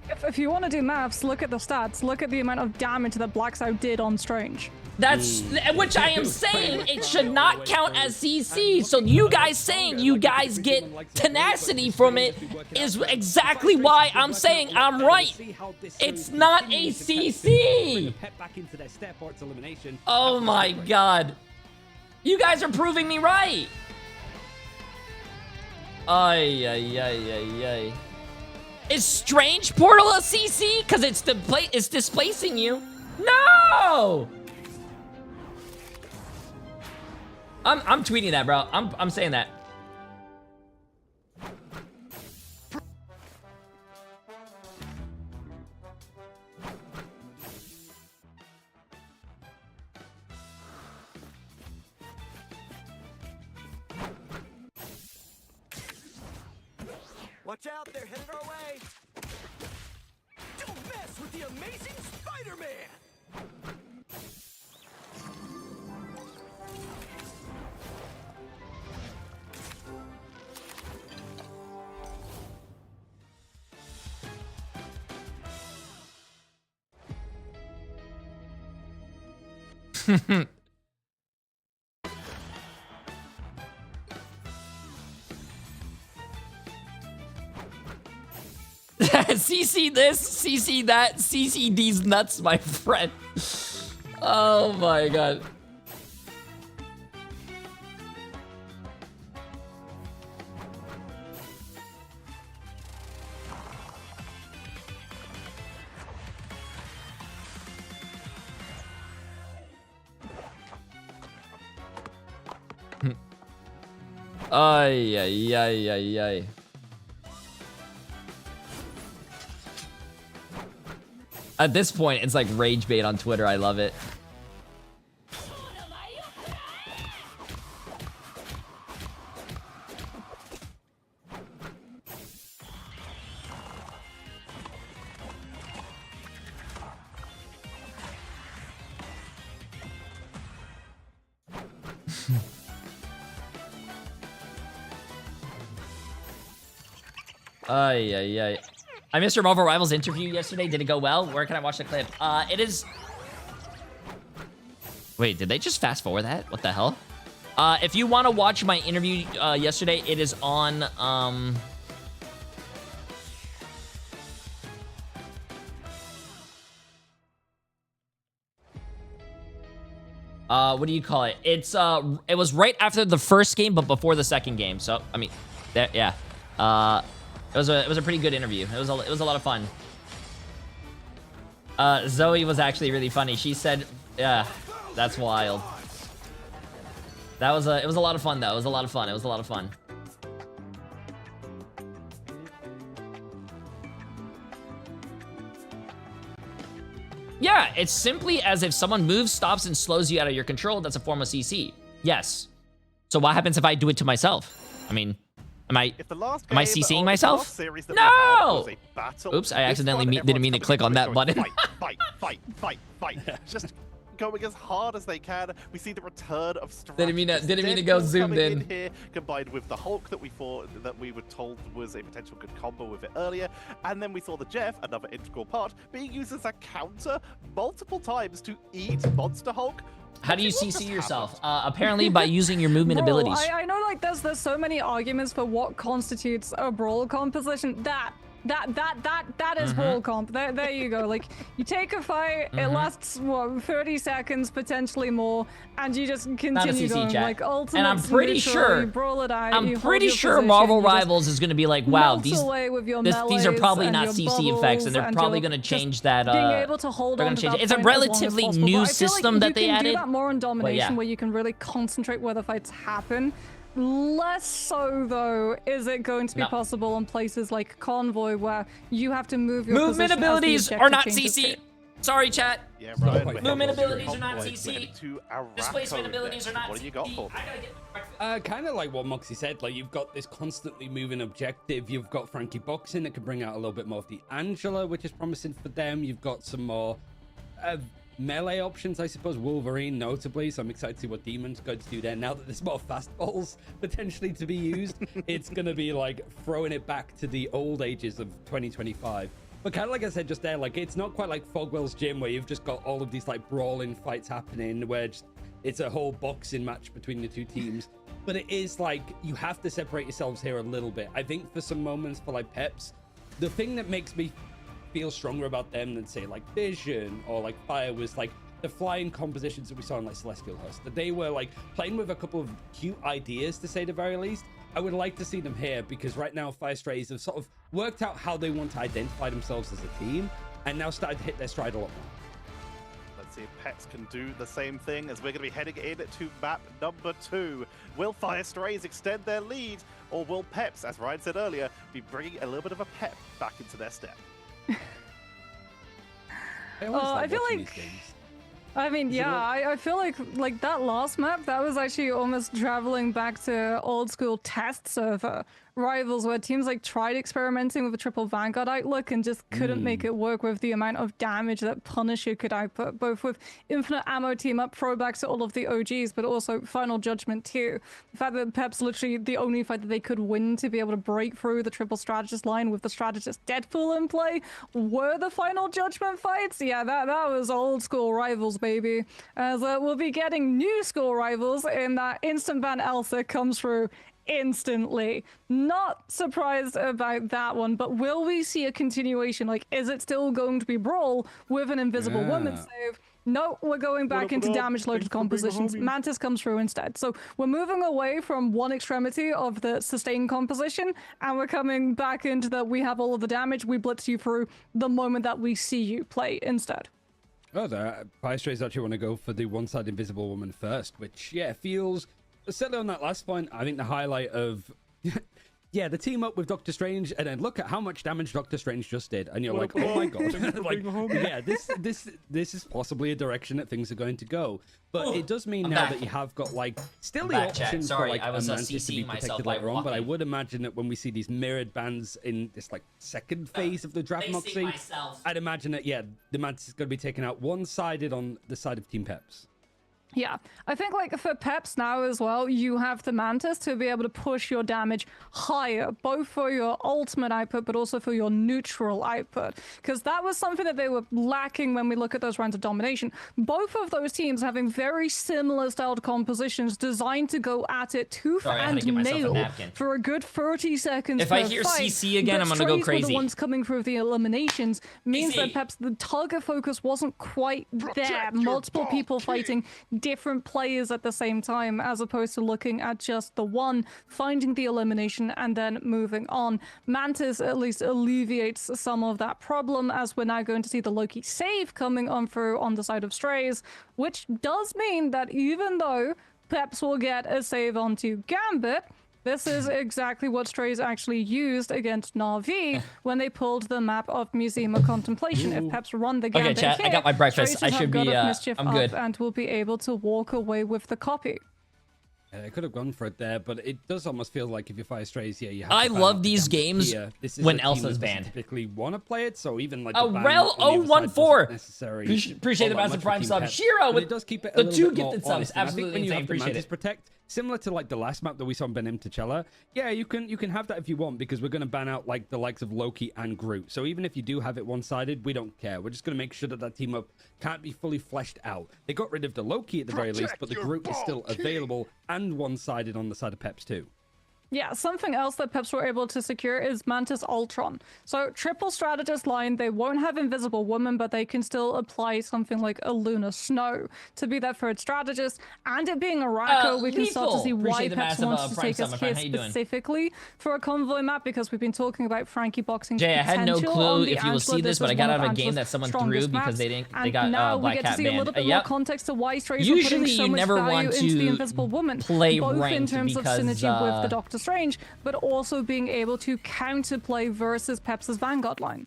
If you want to do maths, look at the stats. Look at the amount of damage that Blacksout did on Strange. That's which I am saying it should not count as CC. So you guys saying you guys get tenacity from it is exactly why I'm saying I'm right. It's not a CC. Oh my god. You guys are proving me right. Ay, ay, ay, ay, ay. Is Strange Portal a CC? Because it's displacing you. No! I'm tweeting that, bro. I'm saying that. Watch out, they're headed our way. Don't mess with the amazing Spider-Man. CC this, CC that, CC these nuts, my friend. Oh my god. Ay, ay, ay, ay, ay. At this point, it's like rage bait on Twitter. I love it. Ay, ay, ay. I missed your Marvel Rivals interview yesterday. Did it go well? Where can I watch the clip? It is... Wait, did they just fast forward that? What the hell? If you want to watch my interview yesterday, it is on... what do you call it? It's it was right after the first game, but before the second game. So I mean, yeah. It was a pretty good interview. It was a lot of fun. Zoe was actually really funny. She said, "Yeah, that's wild." It was a lot of fun though. It was a lot of fun. It was a lot of fun. Yeah, it's simply as if someone moves, stops, and slows you out of your control. That's a form of CC. Yes. So what happens if I do it to myself? I mean, am I CCing myself? No! Oops, I accidentally didn't mean to click on that button. Fight. Just going as hard as they can. We see the return of Stratus. Didn't mean to go zoomed in. Here, combined with the Hulk that we were told was a potential good combo with it earlier, and then we saw the Jeff, another integral part, being used as a counter multiple times to eat Monster Hulk. How do you CC yourself? Apparently by using your movement abilities. I know, like, there's so many arguments for what constitutes a brawl composition. That is brawl comp. There you go. Like, you take a fight, it lasts what, 30 seconds, potentially more, and you just continue going. Chat. Like, ultimate. And I'm pretty sure. You brawl it out, I'm pretty sure Marvel Rivals is going to be like, wow, these are probably not CC effects, and they're probably going to change that. Being able to hold on to that. It's a relatively new system that they added. You can do that more in domination, where you can really concentrate where the fights happen. Less so, though, is it going to be possible in places like Convoy, where you have to move your movement abilities are not CC. Sorry, chat. Yeah, right. Movement abilities are not CC. Displacement abilities are not CC. What do you got for me? Kind of like what Moxie said. Like, you've got this constantly moving objective. You've got Frankie Boxing that can bring out a little bit more of the Angela, which is promising for them. You've got some more melee options, I suppose. Wolverine, notably. So I'm excited to see what Demon's going to do there. Now that there's more fastballs potentially to be used, it's going to be like throwing it back to the old ages of 2025. But kind of like I said just there, like it's not quite like Fogwell's Gym where you've just got all of these like brawling fights happening where it's a whole boxing match between the two teams. But it is like you have to separate yourselves here a little bit. I think for some moments for like Peps, the thing that makes me feel stronger about them than say like Vision or like Fire was like the flying compositions that we saw in like Celestial Husk, that they were like playing with a couple of cute ideas to say the very least. I would like to see them here because right now Fire Strays have sort of worked out how they want to identify themselves as a team and now started to hit their stride a lot more. Let's see if Peps can do the same thing as we're going to be heading in to map number 2. Will Fire Strays extend their lead or will Peps, as Ryan said earlier, be bringing a little bit of a pep back into their step? I feel like, I mean, yeah, I feel like that last map, that was actually almost traveling back to old school test server Rivals, where teams like tried experimenting with a triple Vanguard outlook and just couldn't make it work with the amount of damage that Punisher could output, both with Infinite Ammo team up, throwbacks to all of the OGs, but also Final Judgment too. The fact that Pep's literally the only fight that they could win to be able to break through the triple strategist line with the strategist Deadpool in play were the Final Judgment fights. Yeah, that was old school Rivals, baby. As we'll be getting new school Rivals in that instant ban Elsa comes through instantly. Not surprised about that one, but will we see a continuation? Like, is it still going to be Brawl with an Invisible Woman save? No, we're going back into damage loaded compositions. Mantis comes through instead. So we're moving away from one extremity of the sustain composition and we're coming back into that we have all of the damage, we blitz you through the moment that we see you play instead. Oh, the Fire Strays actually want to go for the one-side Invisible Woman first, which, yeah, feels... Certainly on that last point, I think the highlight of, yeah, the team up with Doctor Strange, and then look at how much damage Doctor Strange just did, and you're like, oh my god, like, yeah, this is possibly a direction that things are going to go. But it does mean now that you have got like still the option for like a Mantis to be protected later on. But I would imagine that when we see these mirrored bans in this like second phase of the draft Moxie, I'd imagine that the Mantis is going to be taken out one-sided on the side of Team Peps. Yeah, I think like for Peps now as well, you have the Mantis to be able to push your damage higher, both for your ultimate output, but also for your neutral output. Because that was something that they were lacking when we look at those rounds of domination. Both of those teams having very similar styled compositions designed to go at it tooth and nail for a good 30 seconds. If I hear CC again, I'm gonna go crazy. The ones coming through the eliminations means that Peps, the target focus wasn't quite there. Multiple people fighting different players at the same time, as opposed to looking at just the one, finding the elimination and then moving on. Mantis at least alleviates some of that problem, as we're now going to see the Loki save coming on through on the side of Strays, which does mean that even though Peps will get a save onto Gambit, this is exactly what Strays actually used against Na'Vi when they pulled the map of Museum of Contemplation. If Peps run the Gambit chat, here, I got my breakfast. I should be, I'm good. And will be able to walk away with the copy. I could have gone for it there, but it does almost feel like if you Fire Strays, yeah, you have I to love these games when Elsa's banned. Typically want to play it, so even like Rel 014. Appreciate the massive prime sub. Shiro with the 2 gifted subs. Absolutely insane. Appreciate it. Protect, similar to like the last map that we saw in Benim T'Challa, yeah, you can have that if you want, because we're going to ban out like the likes of Loki and Groot. So even if you do have it one-sided, we don't care. We're just going to make sure that that team up can't be fully fleshed out. They got rid of the Loki at the very least, but the Groot is still available and one-sided on the side of Peps too. Yeah, something else that Peps were able to secure is Mantis Ultron. So triple strategist line, they won't have Invisible Woman, but they can still apply something like a Lunar Snow to be that third strategist. And it being a Racco, we can start to see why Peps wants to take us here specifically for a convoy map, because we've been talking about Frankie boxing. Jay, I had no clue if you will see this, but I got out of a game that someone threw because they got now Black we get Cat to see a little bit more context to why Strays are putting so much value into the Invisible Woman, play both in terms of synergy with the Doctor Strange, but also being able to counterplay versus Pep's Vanguard line.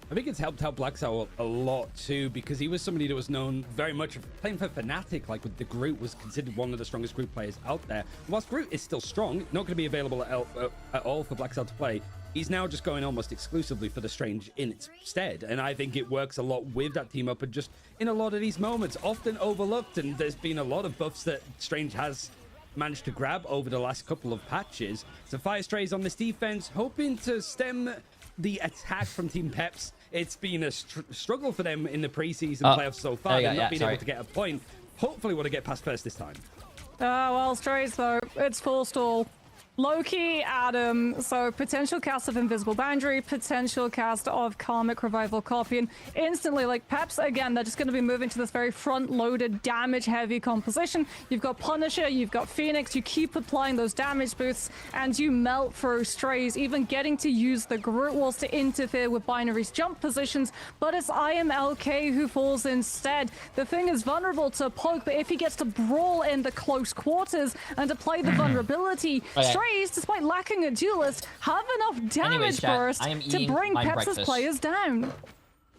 I think it's helped out Black Soul a lot too, because he was somebody that was known very much for playing for Fnatic, like with the Groot, was considered one of the strongest Groot players out there. Whilst Groot is still strong, not going to be available at all for Black Soul to play, he's now just going almost exclusively for the Strange in its stead. And I think it works a lot with that team up, and just in a lot of these moments, often overlooked, and there's been a lot of buffs that Strange has managed to grab over the last couple of patches. So Fire Strays on this defense, hoping to stem the attack from Team Peps. It's been a struggle for them in the preseason playoffs so far. There you They've go, not been sorry. able to get a point. Hopefully, we'll get past first this time. Well, Strays though, it's full stall. Loki, Adam, so potential cast of Invisible Boundary, potential cast of Karmic Revival Copy, and instantly, like, Peps, again, they're just going to be moving to this very front-loaded, damage-heavy composition. You've got Punisher, you've got Phoenix, you keep applying those damage boosts, and you melt through Strays, even getting to use the Groot Walls to interfere with Binary's jump positions, but it's IMLK who falls instead. The thing is vulnerable to Poke, but if he gets to brawl in the close quarters and apply the vulnerability, Strays, despite lacking a duelist, have enough damage burst to bring Peps' players down.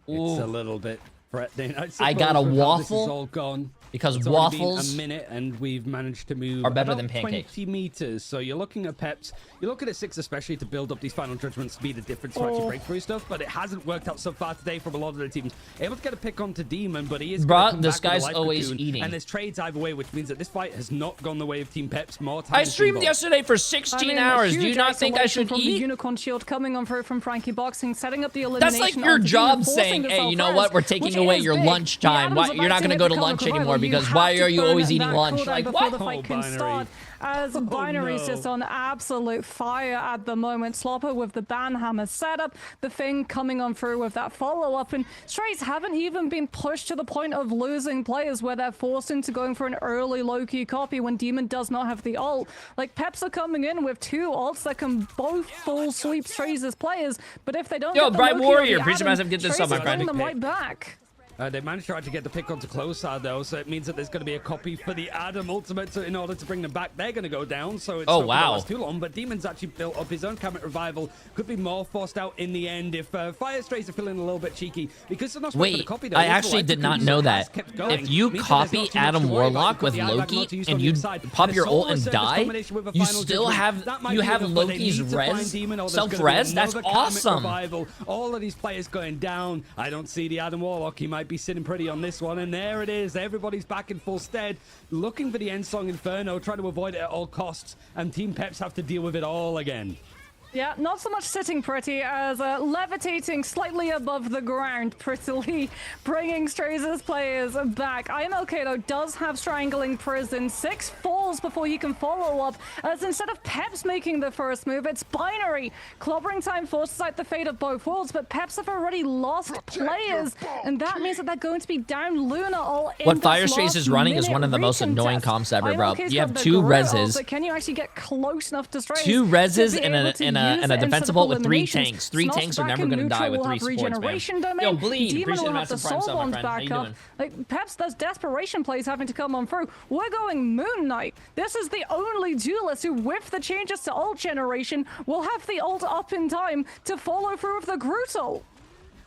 It's a little bit threatening. I got a waffle. This is all gone. Because it's waffles been a minute and we've managed to move are better about than pancakes. 20 meters. So you're looking at Peps. You're looking at 6 especially to build up these final judgments to be the difference to actually break through stuff. But it hasn't worked out so far today from a lot of the teams. Able to get a pick onto Demon, but he is Bruh, this guy's always eating. And there's trades either way, which means that this fight has not gone the way of Team Peps. More time. I streamed yesterday for 16 hours. Do you not think I should from eat? The Unicorn Shield coming on through from Frankie Boxing, setting up the elimination. That's like your job saying, hey, you know what? We're taking away your lunch time. Why, you're not going to go to lunch anymore because why are you always eating lunch? Like, what? The fight can start, as Binary's just on absolute fire at the moment. Slopper with the Banhammer setup, the Thing coming on through with that follow-up, and Strays haven't even been pushed to the point of losing players where they're forced into going for an early low-key copy when Demon does not have the ult. Like, Peps are coming in with 2 ults that can both full sweep Strays' players, but if they don't Yo, get the Bright low-key Warrior, on the appreciate Adam, massive, get this Strays up, my is friend. bringing them right back. They managed to actually get the pick onto close side though, so it means that there's going to be a copy for the Adam ultimate. So in order to bring them back, they're going to go down. So it's not going to last too long. But Demon's actually built up his own Karmic Revival. Could be more forced out in the end if Fire Strays are feeling a little bit cheeky because they're not supposed to copy. I actually did not know that. If you copy Adam Warlock with Loki and you pop your ult and die, you still have Loki's res, self-res. That's awesome. All of these players going down. I don't see the Adam Warlock. He might be sitting pretty on this one, and there it is. Everybody's back in full stead, looking for the end song Inferno, trying to avoid it at all costs, and Team Peps have to deal with it all again. Yeah, not so much sitting pretty as levitating slightly above the ground prettily, bringing Strays' players back. IMLK, though, does have Strangling Prison. 6 falls before he can follow up, as instead of Peps making the first move, it's Binary. Clobbering Time forces out the fate of both worlds, but Peps have already lost players, and that means that they're going to be down Luna all in What Fire Strays is running is one of the most annoying comps ever, bro. You have 2 reses. But can you actually get close enough to Strays? 2 reses and a defensible with 3 tanks. 3 tanks are never going to die with 3 supports, man. Yo, Bleed, Demon appreciate will the have the massive prime soul sub, my bombs friend. How back you up. doing? Like, perhaps those desperation plays having to come on through. We're going Moon Knight. This is the only duelist who, with the changes to ult generation, will have the ult up in time to follow through with the Groot ult.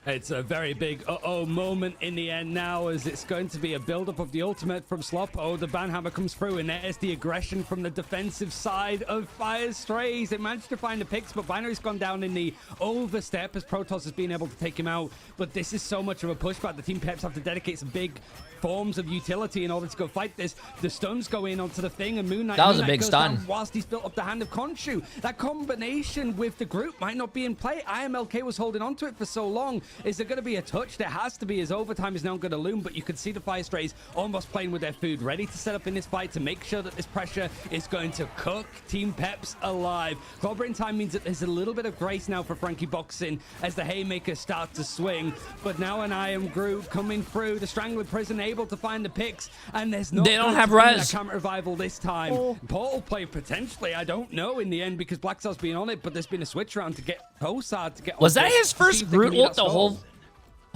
It's a very big moment in the end now, as it's going to be a build-up of the ultimate from Slop. Oh, the Banhammer comes through, and there's the aggression from the defensive side of Fire Strays. They managed to find the picks, but Binary's gone down in the overstep as Protoss has been able to take him out. But this is so much of a pushback. The Team Peps have to dedicate some big forms of utility in order to go fight this. The stuns go in onto the Thing, and Moon Knight. That was a big stun. Whilst he's built up the hand of Khonshu. That combination with the group might not be in play. IMLK was holding on to it for so long. Is there going to be a touch? There has to be, as overtime is now going to loom, but you can see the Fire Strays almost playing with their food, ready to set up in this fight to make sure that this pressure is going to cook Team Peps alive. Clobbering Time means that there's a little bit of grace now for Frankie Boxing as the Haymakers start to swing, but now an I Am Groot coming through, the Strangler Prison able to find the picks, and there's no. They don't have res. Karmic Revival this time. Portal play potentially, I don't know in the end because Black Star's been on it, but there's been a switch around to get Posad to get. Was that his first Groot ult the whole time?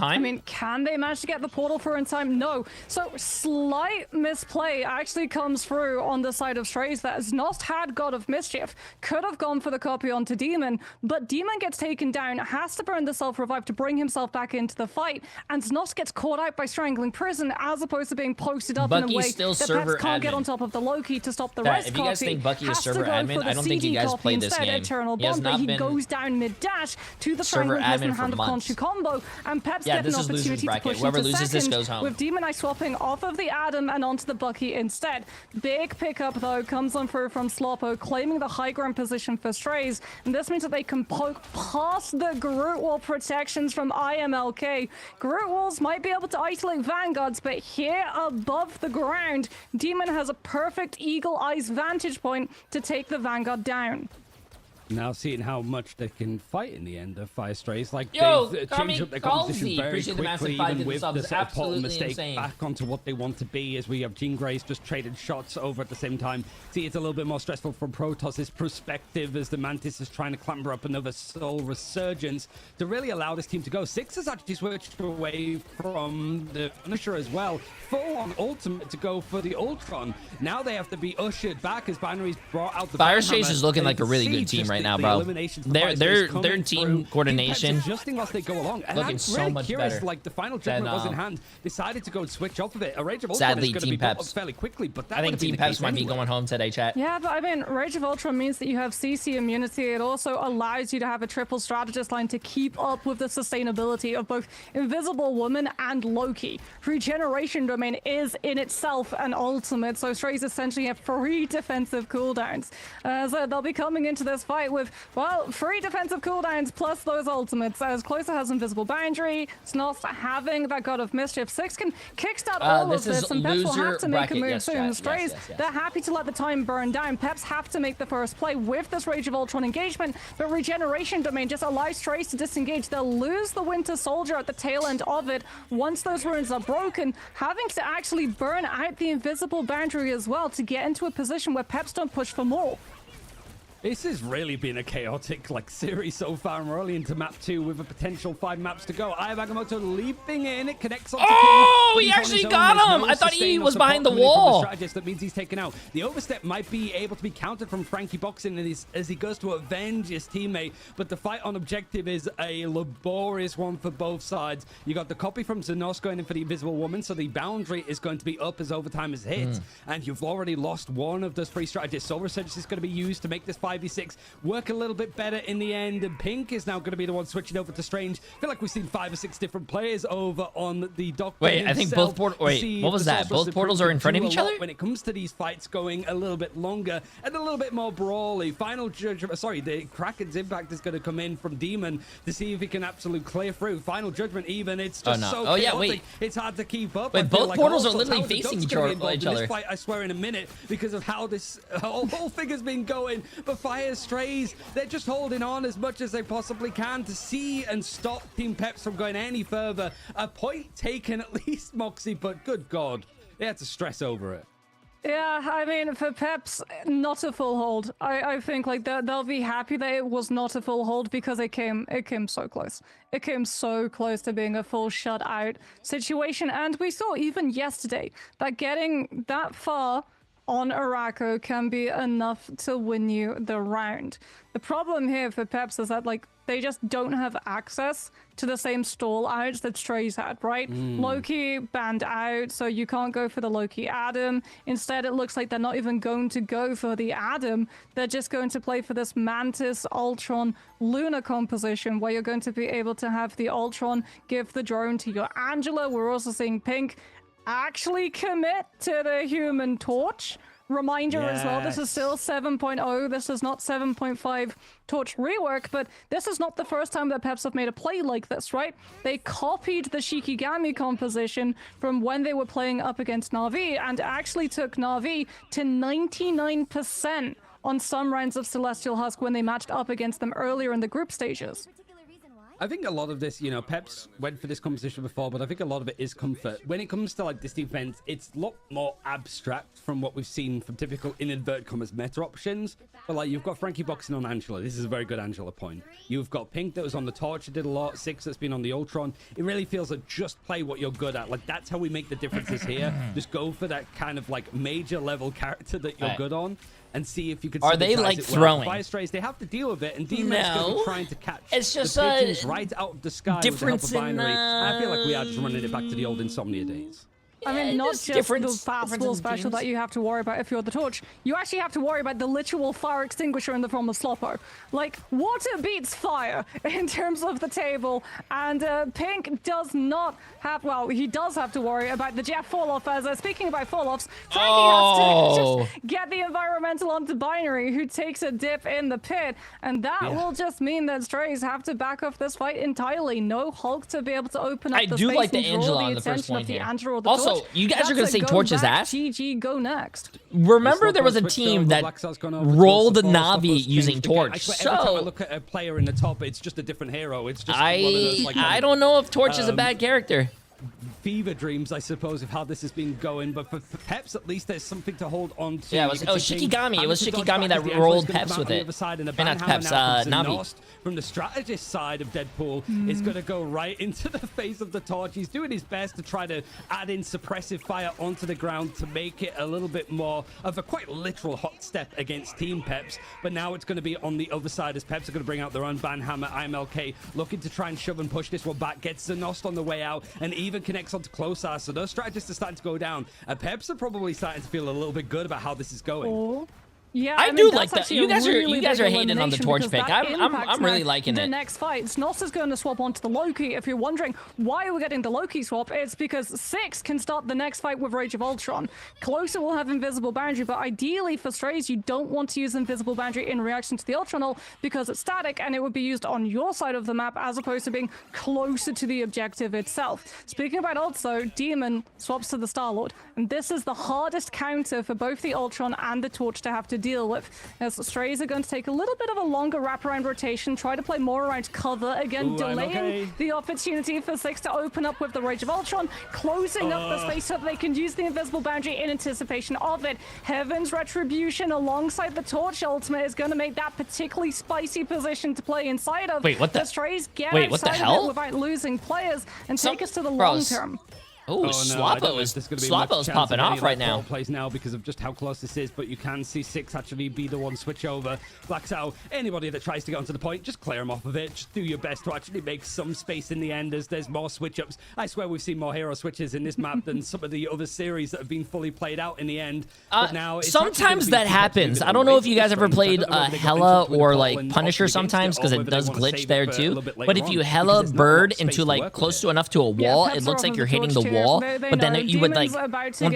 I mean, can they manage to get the portal through in time? No. So slight misplay actually comes through on the side of Strays that has not had God of Mischief. Could have gone for the copy onto Demon, but Demon gets taken down, has to burn the self-revive to bring himself back into the fight, and Znost gets caught out by Strangling Prison as opposed to being posted up in a way still that server Peps can't get admin. on top of the Loki to stop the rest If you guys copy. think Bucky is Has to server go admin, for the I don't think you CD guys copy played this instead, game. Eternal He has Bond, but not he been goes down mid-dash to the server Strangling Prison admin for hand of months. Khonshu combo, and Peps Peps Yeah, get this an is losers opportunity to bracket. push Whoever into loses this second, goes home. with Demon Eye swapping off of the Adam and onto the Bucky instead. Big pickup, though, comes on through from Sloppo, claiming the high ground position for Strays, and this means that they can poke past the Groot Wall protections from IMLK. Groot Walls might be able to isolate Vanguards, but here above the ground, Demon has a perfect Eagle Eyes vantage point to take the Vanguard down. Now seeing how much they can fight in the end of Fire Strays, like Yo, they've Carmi changed up their composition Calzi, very appreciate the quickly, massive 5 even to the with subs. the sort of portal Absolutely mistake insane. back onto what they want to be, as we have Jean Grace just traded shots over at the same time. See, it's a little bit more stressful from Protoss's perspective as the Mantis is trying to clamber up another Soul Resurgence to really allow this team to go. Six has actually switched away from the Punisher as well, full on ultimate to go for the Ultron. Now they have to be ushered back as Binary's brought out the Fire Firehammer, Strays is looking and like you a can really see good team just right the now, bro. eliminations for Their Fire Strays coming team through. coordination Adjusting as they go along. And looking I'm so really much curious, better like the final judgment than, was in hand. Decided to go and switch off of it. A Rage of Ultron Sadly, is going to Team be built up Peps. fairly quickly, but that I think would have been Team the Peps case might be anyway. going home today, chat. Yeah, but I mean, Rage of Ultron means that you have CC immunity. It also allows you to have a triple strategist line to keep up with the sustainability of both Invisible Woman and Loki. Regeneration Domain is in itself an ultimate, so Strays essentially have 3 defensive cooldowns. So they'll be coming into this fight with, well, 3 defensive cooldowns plus those ultimates, as Closer has Invisible Boundary, Snoth having that God of Mischief. Six can kickstart all of this is this, and Peps will loser have to make a bracket. move Yes, soon. chat. Yes, Strays, yes. they're happy to let the time burn down. Peps have to make the first play with this Rage of Ultron engagement, but Regeneration Domain just allows Strays to disengage. They'll lose the Winter Soldier at the tail end of it once those runes are broken, having to actually burn out the Invisible Boundary as well to get into a position where Peps don't push for more. This has really been a chaotic series so far, and we're only into map 2 with a potential 5 maps to go. Aya Agamotto leaping in, it connects on Oh, King, he but he's on actually his own. got There's him. no I thought he sustain or was support behind the coming in from wall. strategist. That means he's taken out. The overstep might be able to be countered from Frankie Boxing as he goes to avenge his teammate, but the fight on objective is a laborious one for both sides. You got the copy from Xenos going in for the Invisible Woman, so the boundary is going to be up as overtime is hit, and you've already lost one of those 3 strategists. Soul Resurgence is going to be used to make this 5v6 work a little bit better in the end, and Pink is now going to be the one switching over to Strange. I feel like we've seen 5 or 6 different players over on the Doctor. Wait, I think both what was that? Both portals are in front of each other? When it comes to these fights going a little bit longer and a little bit more brawly, final judgment. Sorry, the Kraken's impact is going to come in from Demon to see if he can absolutely clear through. Final judgment, even it's just so Oh, yeah, chaotic, wait. it's hard to keep up. Wait, I feel both like portals are also literally how the facing Ducks gonna be involved each in this other. fight, I swear, in a minute, because of how this whole figure's been going. But Fire Strays, they're just holding on as much as they possibly can to see and stop Team Peps from going any further. A point taken at least, Moxie, but good God, they had to stress over it. Yeah, I mean, for Peps, not a full hold. I think they'll be happy that it was not a full hold because it came so close. It came so close to being a full shutout situation, and we saw even yesterday that getting that far on Araco can be enough to win you the round. The problem here for Peps is that they just don't have access to the same stall outs that Strays had, right? Loki banned out, so you can't go for the Loki Adam. Instead, it looks like they're not even going to go for the Adam. They're just going to play for this Mantis Ultron Luna composition, where you're going to be able to have the Ultron give the drone to your Angela. We're also seeing Pink actually commit to the Human Torch. Reminder as well, this is still 7.0. This is not 7.5 Torch rework, but this is not the first time that Peps have made a play like this, right? They copied the Shikigami composition from when they were playing up against Na'Vi and actually took Na'Vi to 99% on some rounds of Celestial Husk when they matched up against them earlier in the group stages. I think a lot of this, Peps went for this composition before, but I think a lot of it is comfort. When it comes to this defense, it's a lot more abstract from what we've seen from typical, in inverted commas, meta options. But you've got Frankie Boxing on Angela. This is a very good Angela point. You've got Pink that was on the Torch, did a lot. Six that's been on the Ultron. It really feels like just play what you're good at. That's how we make the differences here. Just go for that kind of major level character that you're good on, and see if you can. Are they throwing? Fire Strays, they have to deal with it, and D-Man's going to be trying to catch. It's just the pigeons right out of the sky difference with the help of in, Binary. And I feel like we are just running it back to the old Insomnia days. I mean, not just just different- the fast difference wall in special teams. that you have to worry about if you're the torch. You actually have to worry about the literal fire extinguisher in the form of Sloppo. Like, water beats fire in terms of the table, and Pink does not have, well, he does have to worry about the Jeff fall-off, as speaking about fall-offs, Frankie has to just get the environmental onto Binary, who takes a dip in the pit, and that will just mean that Strays have to back off this fight entirely. No Hulk to be able to open up I the do space like the and draw Angela the on the first attention point of the here. Andrew or the Also, torch. you guys are That's gonna a say go Torch's back, ass? GG, go next. Remember, there was a Switched team over, that Black Star's gone over towards rolled the a floor, Navi Sloppo's using changed again. I Torch. swear, every time I So look at a player in the top, it's just a different hero. It's just one of those, like, I don't know if Torch is a bad character. fever dreams, I suppose, of how this has been going. But for Peps, at least there's something to hold on to. Yeah, it was Shikigami. It was Shikigami that rolled Peps with it. Not Peps, Navi. From the strategist side of Deadpool, is going to go right into the face of the Torch. He's doing his best to try to add in suppressive fire onto the ground to make it a little bit more of a quite literal hot step against Team Peps. But now it's going to be on the other side as Peps are going to bring out their own Banhammer. IMLK looking to try and shove and push this one back. Gets Zenost on the way out and even connects onto Closar. So those strategists are starting to go down. And Peps are probably starting to feel a little bit good about how this is going. Oh. Yeah, I mean, do that's like that. actually You a guys really are big hating on the elimination Torch because pick. that I'm impacts really now liking the it. next fight. Snos is going to swap onto the Loki. If you're wondering why we're getting the Loki swap, it's because 6 can start the next fight with Rage of Ultron. Closer will have Invisible Boundary, but ideally for Strays, you don't want to use Invisible Boundary in reaction to the Ultron ult because it's static and it would be used on your side of the map as opposed to being closer to the objective itself. Speaking about ults though, Demon swaps to the Star-Lord, and this is the hardest counter for both the Ultron and the Torch to have to deal with, as Strays are going to take a little bit of a longer wraparound rotation, try to play more around cover, again delaying the opportunity for 6 to open up with the Rage of Ultron, closing up the space so that they can use the Invisible Boundary in anticipation of it. Heaven's Retribution alongside the Torch ultimate is going to make that particularly spicy position to play inside of. Wait, what the? Strays get Wait, what the outside of hell? it without losing players and take us to the Bro, long term. Oh, Sloppo's popping off right now. Plays now because of just how close this is, but you can see 6 actually be the one switch over. Black's out. Anybody that tries to get onto the point, just clear them off of it. Just do your best to actually make some space in the end as there's more switch ups. I swear we've seen more hero switches in this map than some of the other series that have been fully played out in the end. But now it's sometimes that happens. I don't know if you guys ever played Hella or like Punisher sometimes because it does gllich there too. But if you Hella bird into like close to enough to a wall, it looks like you're hitting the wall, but then you would like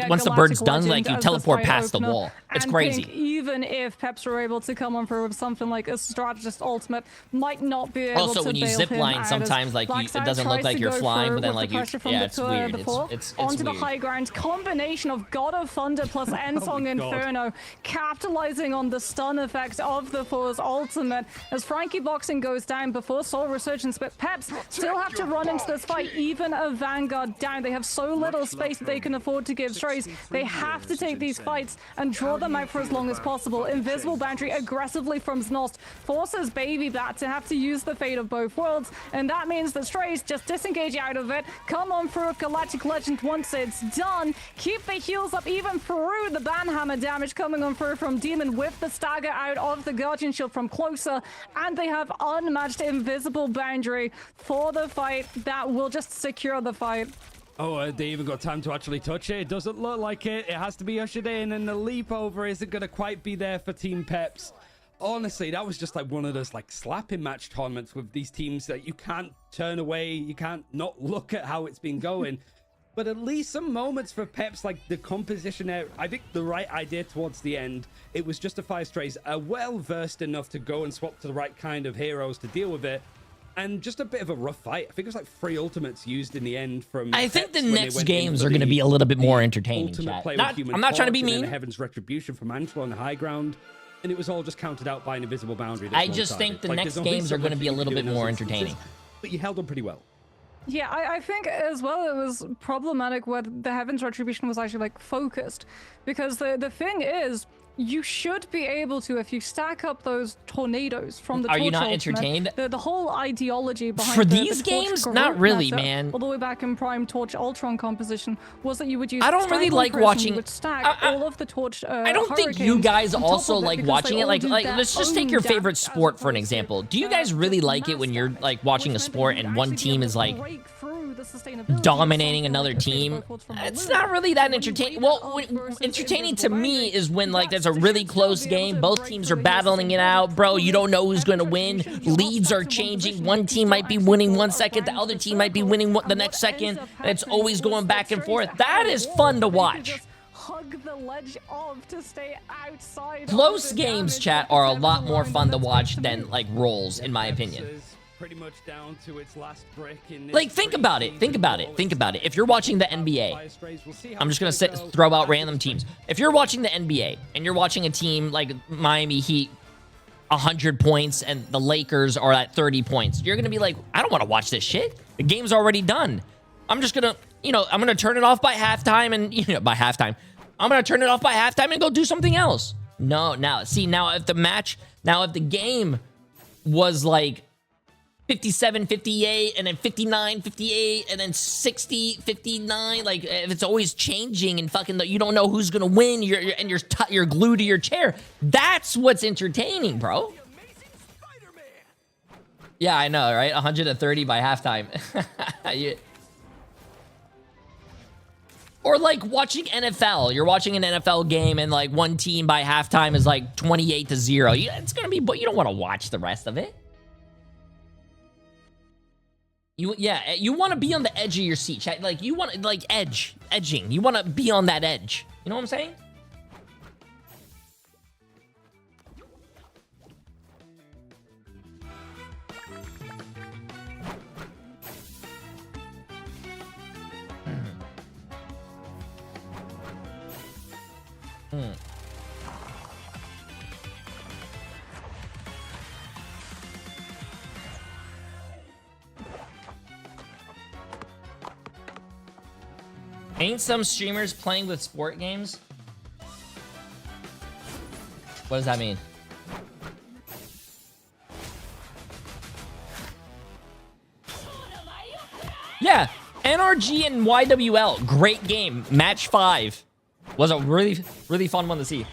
once the bird's done, like you teleport past the wall. It's crazy. Pink, even if Peps were able to come on through with something like a strategist ultimate, might not be able also, to when you bail zip him line, out sometimes like it doesn't look like you're flying, but then like you, yeah, it's weird. It's onto the weird. high ground. Combination of God of Thunder plus Ensong Inferno, capitalizing on the stun effect of the Thor's ultimate as Frankie boxing goes down before Soul Resurgence, but Peps still have to run into this fight, even a Vanguard down. They have so little space that they can afford to give Strays. They have to take these fights and draw them out for as long as possible. Invisible Boundary aggressively from Znost forces Baby Bat to have to use the fate of both worlds, and that means that Strays just disengage out of it, come on through Galactic Legend once it's done, keep the heals up even through the Banhammer damage coming on through from Demon with the stagger out of the Guardian Shield from Closer, and they have unmatched Invisible Boundary for the fight that will just secure the fight. Oh, they even got time to actually touch it. It doesn't look like it. It has to be ushered in, and the leap over isn't going to quite be there for Team Peps. Honestly, that was just like one of those like slapping match tournaments with these teams that you can't turn away. You can't not look at how it's been going. But at least some moments for Peps, like the composition there, I think the right idea towards the end. It was justify Strays are well versed enough to go and swap to the right kind of heroes to deal with it. And just a bit of a rough fight. I think it was like 3 ultimates used in the end from I think Peps the when they next went games into are going to the be a little bit more entertaining, ultimate chat. play with I'm not trying to be Torch and mean. then Heaven's Retribution from Angelo on the high ground. And it was all just counted out by an Invisible Boundary. I just think the next games are going to be a little bit more entertaining. But you held on pretty well. Yeah, I think as well it was problematic where the Heaven's Retribution was actually like focused, because the thing is, you should be able to, if you stack up those tornadoes from the Are you Torch not ultimate, entertained? The whole ideology behind For the these Torch games? group Not really, meta, man. all the way back in Prime Torch Ultron composition, was that you would use I don't really Strangling like Prison, watching- you would stack all of the Torch I don't think you hurricanes guys on top also of it like because watching they it. all Like do let's their just take own your damage favorite as sport for an opposed to, example. Do you guys really like it when you're like watching a sport and one team is like, the sustainability. dominating another team. It's not really that entertaining. Well, entertaining to me is when like there's a really close game, both teams are battling it out, bro. You don't know who's gonna win. Leads are changing. One team might be winning 1 second, the other team might be winning the next second, and it's always going back and forth. That is fun to watch. Hug the ledge of to stay outside. Close games, chat, are a lot more fun to watch than like rolls, in my opinion. Pretty much down to its last brick in Like, think about it. Think about it. Think about it. If you're watching the NBA, I'm just gonna throw out random teams. If you're watching the NBA and you're watching a team like Miami Heat, 100 points, and the Lakers are at 30 points, you're gonna be like, I don't want to watch this shit. The game's already done. I'm just gonna, I'm gonna turn it off by halftime, and by halftime, I'm gonna turn it off by halftime and go do something else. No, now if the game was like 57-58 and then 59-58 and then 60-59, like if it's always changing and fucking you don't know who's gonna win, you're glued to your chair. That's what's entertaining, bro. Yeah, I know, right? 130 by halftime. Or like watching NFL. You're watching an NFL game and like one team by halftime is like 28-0. It's gonna be, but you don't want to watch the rest of it. You want to be on the edge of your seat. Like you want like edging. You want to be on that edge. You know what I'm saying? Ain't some streamers playing with sport games? What does that mean? Yeah, NRG and YWL, great game. Match 5 was a really, really fun one to see.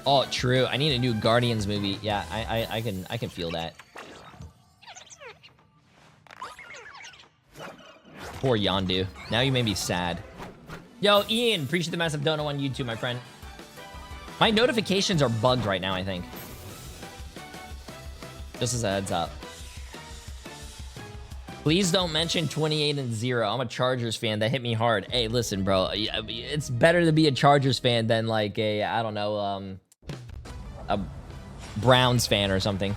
Oh, true. I need a new Guardians movie. Yeah, I can feel that. Poor Yondu. Now you made me sad. Yo, Ian, appreciate the massive dono on YouTube, my friend. My notifications are bugged right now, I think. Just as a heads up. Please don't mention 28-0. I'm a Chargers fan. That hit me hard. Hey, listen, bro. It's better to be a Chargers fan than like a, I don't know, a Browns fan or something.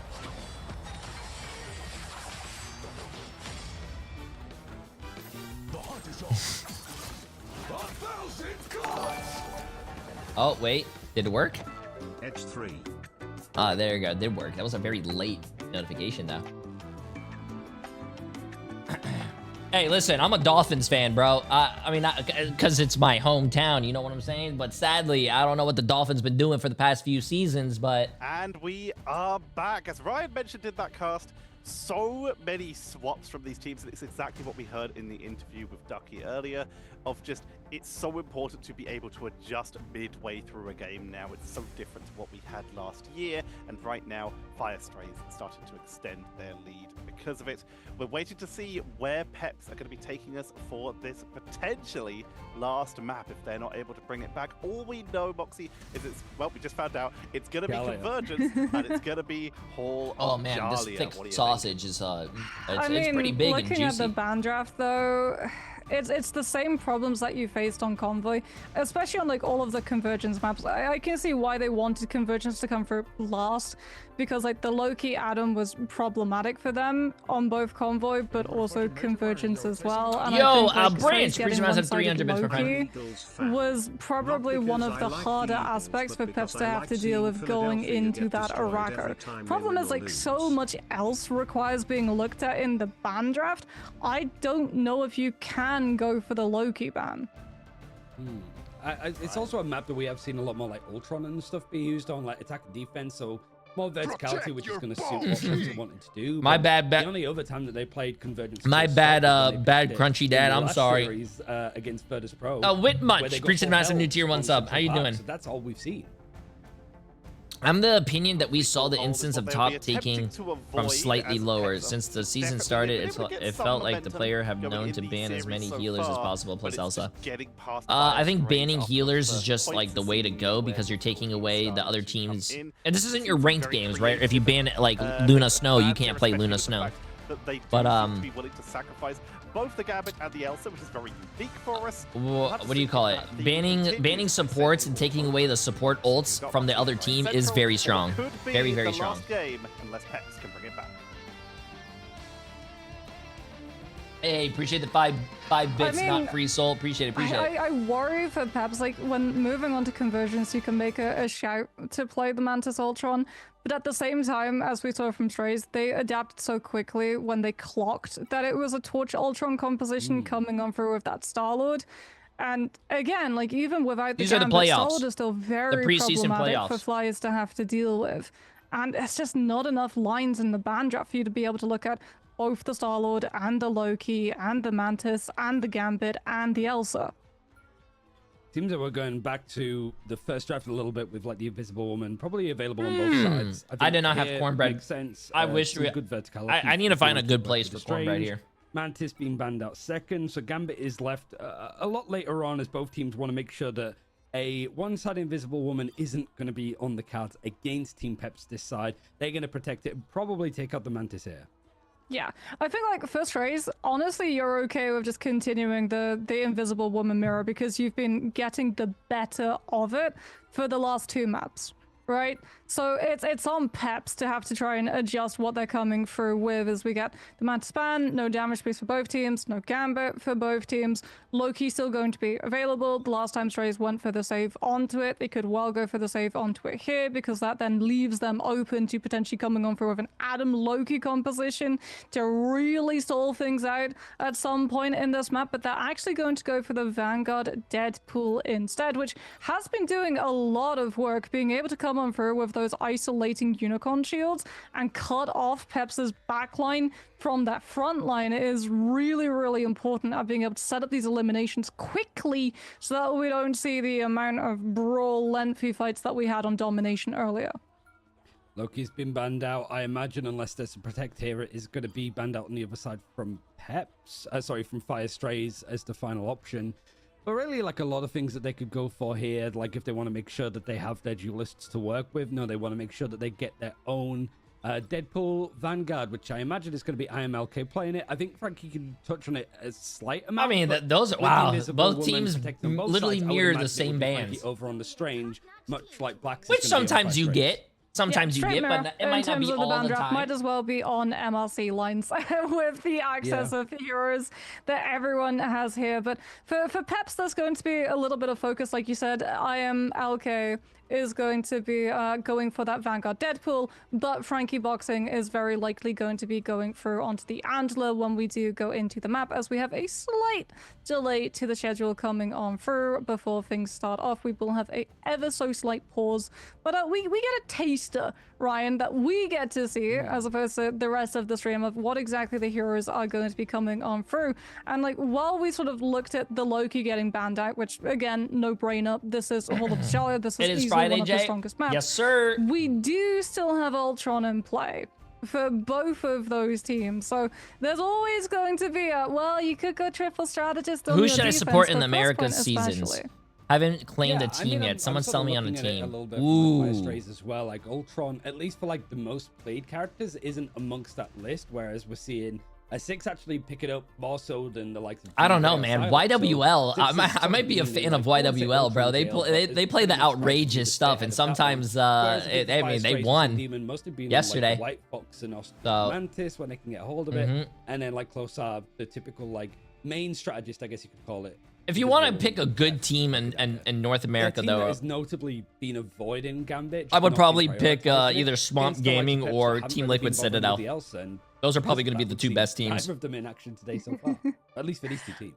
Oh, wait. Did it work? H3. Ah, there you go. It did work. That was a very late notification, though. Hey, listen, I'm a Dolphins fan, bro. I mean, because it's my hometown, you know what I'm saying? But sadly, I don't know what the Dolphins been doing for the past few seasons, but... And we are back. As Ryan mentioned in that cast, so many swaps from these teams. It's exactly what we heard in the interview with Ducky earlier, of just, it's so important to be able to adjust midway through a game now. It's so different to what we had last year, and right now, Fire Strays are starting to extend their lead because of it. We're waiting to see where Peps are going to be taking us for this potentially last map if they're not able to bring it back. All we know, Moxie, is it's, well, we just found out, it's going to be Convergence, and it's going to be Hall of man, Jalia. this thick sausage is, it's pretty big and juicy. Looking at the ban draft, though, it's the same problems that you faced on Convoy, especially on like all of the Convergence maps. I can see why they wanted Convergence to come for last, because like the low-key Adam was problematic for them on both Convoy, but also Convergence as well. And yo, I think, like, Branch, getting has one-sided 300 bits per friend. was probably one of the harder aspects for Peps to have to deal with going into that Araco. Problem is, like, so much else requires being looked at in the ban draft. I don't know if you can go for the low-key ban. It's also a map that we have seen a lot more like Ultron and stuff be used on, like attack and defense, so more verticality, which is going to suit what Crunchy wanted to do. My but bad, The only other time that they played Convergence. My was bad, when they bad picked it Crunchy in dad. the I'm last sorry. series, against Virtus Pro. Whit where they Much. got Appreciate full massive new health tier. on What's up? How you Central doing? Park, so that's all we've seen. I'm the opinion that we saw the Gold is instance what of they'll top be attempting taking to avoid from slightly as lower. Pets are Since the season definitely started, been able to get it some felt like the momentum player have going known in to the ban as series many so healers as far, possible, but plus it's Elsa. just getting past the I bias think rate banning after healers the is just points like the this way to season go where because you're taking away the starting other to come teams. in. And this isn't your Seems ranked very games, right? If you creative ban like and Luna Snow, you fans can't are play especially Luna with the Snow. fact that they do But, seem to be willing to sacrifice both the Gambit and the Elsa, which is very unique for us. What do you call it? Banning supports and taking away the support ults from the other team is very strong. Very, very strong. Last game, unless Pets can bring it back. Hey, appreciate the five bits, mean, not free soul. Appreciate it. I worry for Peps, like when moving on to Convergence, you can make a shout to play the Mantis Ultron, but at the same time, as we saw from Strays, they adapted so quickly when they clocked that it was a Torch Ultron composition coming on through with that Star-Lord. And again, like even without the These are the Gambit, playoffs. Star-Lord is still very preseason problematic playoffs. for Flyers to have to deal with. And it's just not enough lines in the ban draft for you to be able to look at both the Star-Lord and the Loki and the Mantis and the Gambit and the Elsa. Seems that we're going back to the first draft a little bit with like the Invisible Woman, probably available on both sides. I did not have here Cornbread. Makes sense. I wish some we. good verticality. I need to if find you a want good to place work for with the Cornbread Strange. here. Mantis being banned out second, so Gambit is left a lot later on as both teams want to make sure that a one-sided Invisible Woman isn't going to be on the cards against Team Peps this side. They're going to protect it and probably take out the Mantis here. Yeah, I think like first race, honestly, you're okay with just continuing the Invisible Woman mirror because you've been getting the better of it for the last two maps, right? So it's on Peps to have to try and adjust what they're coming through with as we get the Mantis ban, no damage boost for both teams, no Gambit for both teams. Loki still going to be available. The last time Strays went for the save onto it, they could well go for the save onto it here because that then leaves them open to potentially coming on through with an Adam Loki composition to really stall things out at some point in this map, but they're actually going to go for the Vanguard Deadpool instead, which has been doing a lot of work, being able to come on through with those isolating unicorn shields and cut off Peps's backline from that front line is really, really important at being able to set up these eliminations quickly so that we don't see the amount of brawl lengthy fights that we had on Domination earlier. Loki's been banned out. I imagine unless there's a protect here, it is going to be banned out on the other side from Peps. From Fire Strays as the final option. But really, like a lot of things that they could go for here, like if they want to make sure that they have their duelists to work with. No, they want to make sure that they get their own Deadpool Vanguard, which I imagine is going to be IMLK playing it. I think Frankie can touch on it a slight amount. I mean, those are wow. Both teams literally mirror the same bands. Over on the Strange, much like Black's. Which sometimes you get. Sometimes you get, but it might not be all the time. Might as well be on MLC lines with the access of heroes that everyone has here. But for Peps, there's going to be a little bit of focus, like you said. IMLK is going to be going for that Vanguard Deadpool, but Frankie Boxing is very likely going to be going through onto the Angela when we do go into the map, as we have a slight delay to the schedule coming on through before things start off. We will have a ever so slight pause, but we get a taster, Ryan, that we get to see as opposed to the rest of the stream of what exactly the heroes are going to be coming on through. And like while we sort of looked at the Loki getting banned out, which again, no brainer, this is Hall of the Charlotte, this is easily Friday, one of Jay. the strongest maps. Yes, sir. We do still have Ultron in play for both of those teams, so there's always going to be a, well, you could go triple strategist on Who your should I defense, support in but the Americas seasons? especially. Haven't claimed a team yet. Someone's telling me on the team. A little bit from Fire Strays as well. Like Ultron, at least for like the most played characters, isn't amongst that list. Whereas we're seeing a 6 actually pick it up more so than the likes of. I don't know, man. YWL. I might be a fan of YWL, bro. They play the outrageous stuff, and sometimes they won yesterday. Like White Fox and Mantis when they can get a hold of it, and then like Closar, the typical like main strategist, I guess you could call it. If you want to pick a good team in North America, though, that has notably been avoiding Gambit. I would probably pick either Swamp Gaming or Team Liquid Citadel. Those are probably going to be the two best teams. Neither of them in action today so far, at least for these two teams.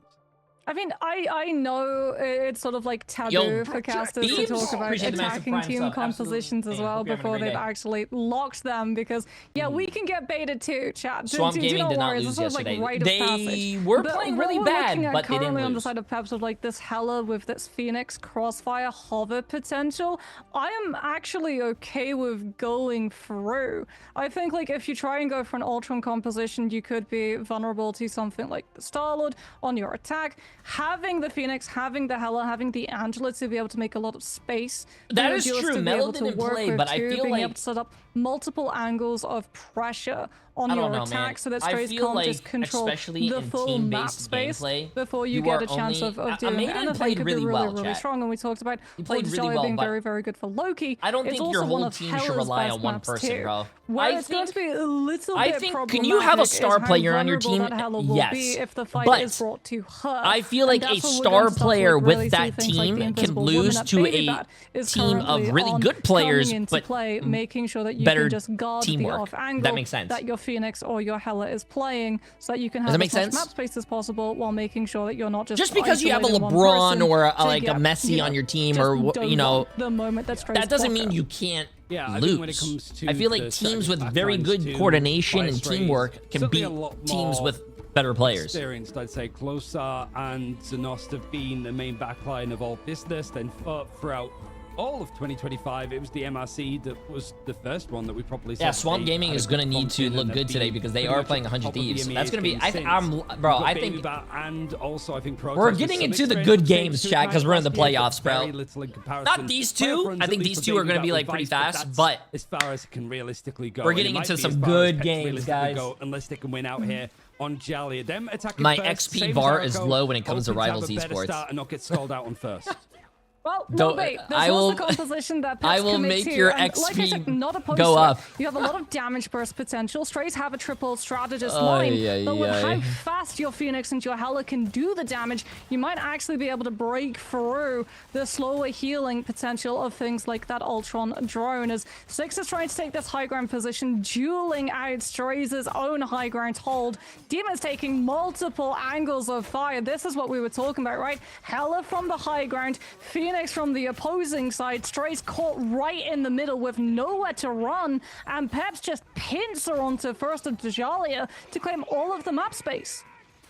I mean, I know it's sort of like taboo Yo, for casters to Beams, talk about appreciate the massive attacking prime team sub. compositions Absolutely. as well Hope you're having a before great they've day. actually locked them because, yeah, we can get baited too, chat. Swamp do Gaming not did not worry, it's lose sort of like yesterday. rite of They passage. were But playing what really we're bad, looking at but they didn't currently on the lose. side of Peps with like this Hela with this Phoenix Crossfire hover potential, I am actually okay with going through. I think like if you try and go for an Ultron composition, you could be vulnerable to something like the Star-Lord on your attack. Having the Phoenix, having the Hela, having the Angela to be able to make a lot of space. That is Duelist true. to be Melo able to didn't work play, with but I too, feel being like- able to set up multiple angles of pressure on I your don't know, attack man. so that I Strays feel can't like, just control especially the in full map team-based space gameplay, before you you get are a chance only- of doing Maiden anything. played Could be really really, well, really chat. strong, and we talked about He played really Watchparty well, being but very, very good for Loki. I don't It's think your also whole one of team should Hela's rely best on one maps person, too, bro. where I it's going to be a little I bit think- problematic. can you have a is star how player on your vulnerable team? that Hela will Yes, be if the fight but is brought to her. I feel And like that's a where we're star going to start to, player like, with really see that things like team the can Invisible Woman lose that to Baby a Bat is team of currently really on, good players, coming into but play, making sure that you better can just guard teamwork. the off angle That makes sense. that your Phoenix or your Hela is playing, so that you can Does have that as make much sense? map space as possible while making sure that you're not just because you have a isolating one LeBron person or to like a get, Messi on your team just or dove on the moment that Strays that doesn't block mean her. you can't Yeah, I lose. think when it comes to I feel the like teams with back very lines good too, coordination Fire and Strays, teamwork can certainly beat a lot teams more with better players. Experienced, I'd say. Closer and Zenost have been the main backline of all business. Then throughout all of 2025, it was the MRC that was the first one that we probably saw. Yeah, Swamp Gaming is going to need to look good today because they are playing 100 Thieves. That's going to be, I think, I think, and also I think we're getting into the good games, chat, because we're in the playoffs, bro. Not these two. I think these two are going to be like pretty fast, but as far as it can realistically go, we're getting into some good games, guys. Unless they can win out here on Jalia. Them attacking My first, XP same as VAR is Arco, low when it comes to hoping have Rivals a better Esports. start and not get stalled out on first. Well, Don't- wait, this I was will- the composition that I Peps will commit make to, your and like I XP said, not opposed go to it. up. You have a lot of damage burst potential. Strays have a triple strategist Ay, line, ay, but with ay. how fast your Phoenix and your Hela can do the damage, you might actually be able to break through the slower healing potential of things like that Ultron drone. As Six is trying to take this high ground position, dueling out Strays' own high ground hold. Demon's taking multiple angles of fire. This is what we were talking about, right? Hela from the high ground, Phoenix from the opposing side. Strays caught right in the middle with nowhere to run, and Peps just pins her onto first of Jalia to claim all of the map space.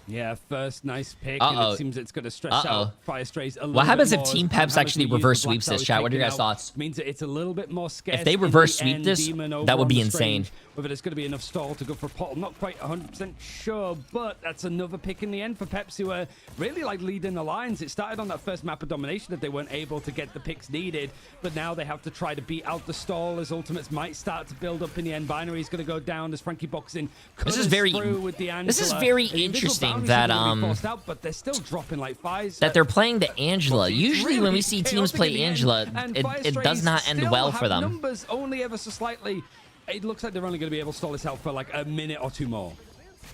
Yeah, first nice pick, and it seems it's going to stress out Fire Strays a little What happens bit if more. Team Peps How actually much we use reverse the Black sweeps this, Star chat? What are your taken guys' out thoughts? Means that it's a little bit more scarce. If they in the reverse sweep end. this, Demon over that would on be the insane. Strange. Whether there's going to be enough stall to go for a pot, I'm not quite 100% sure, but that's another pick in the end for Peps, who are really like leading the lines. It started on that first map of domination that they weren't able to get the picks needed, but now they have to try to beat out the stall as ultimates might start to build up in the end. Binary is going to go down as Frankie boxing. This is very interesting that but they're still dropping like fives. That they're playing the Angela. Usually when we see teams play Angela, it does not end well for them. Numbers only ever so slightly. It looks like they're only going to be able to stall this out for like a minute or two more.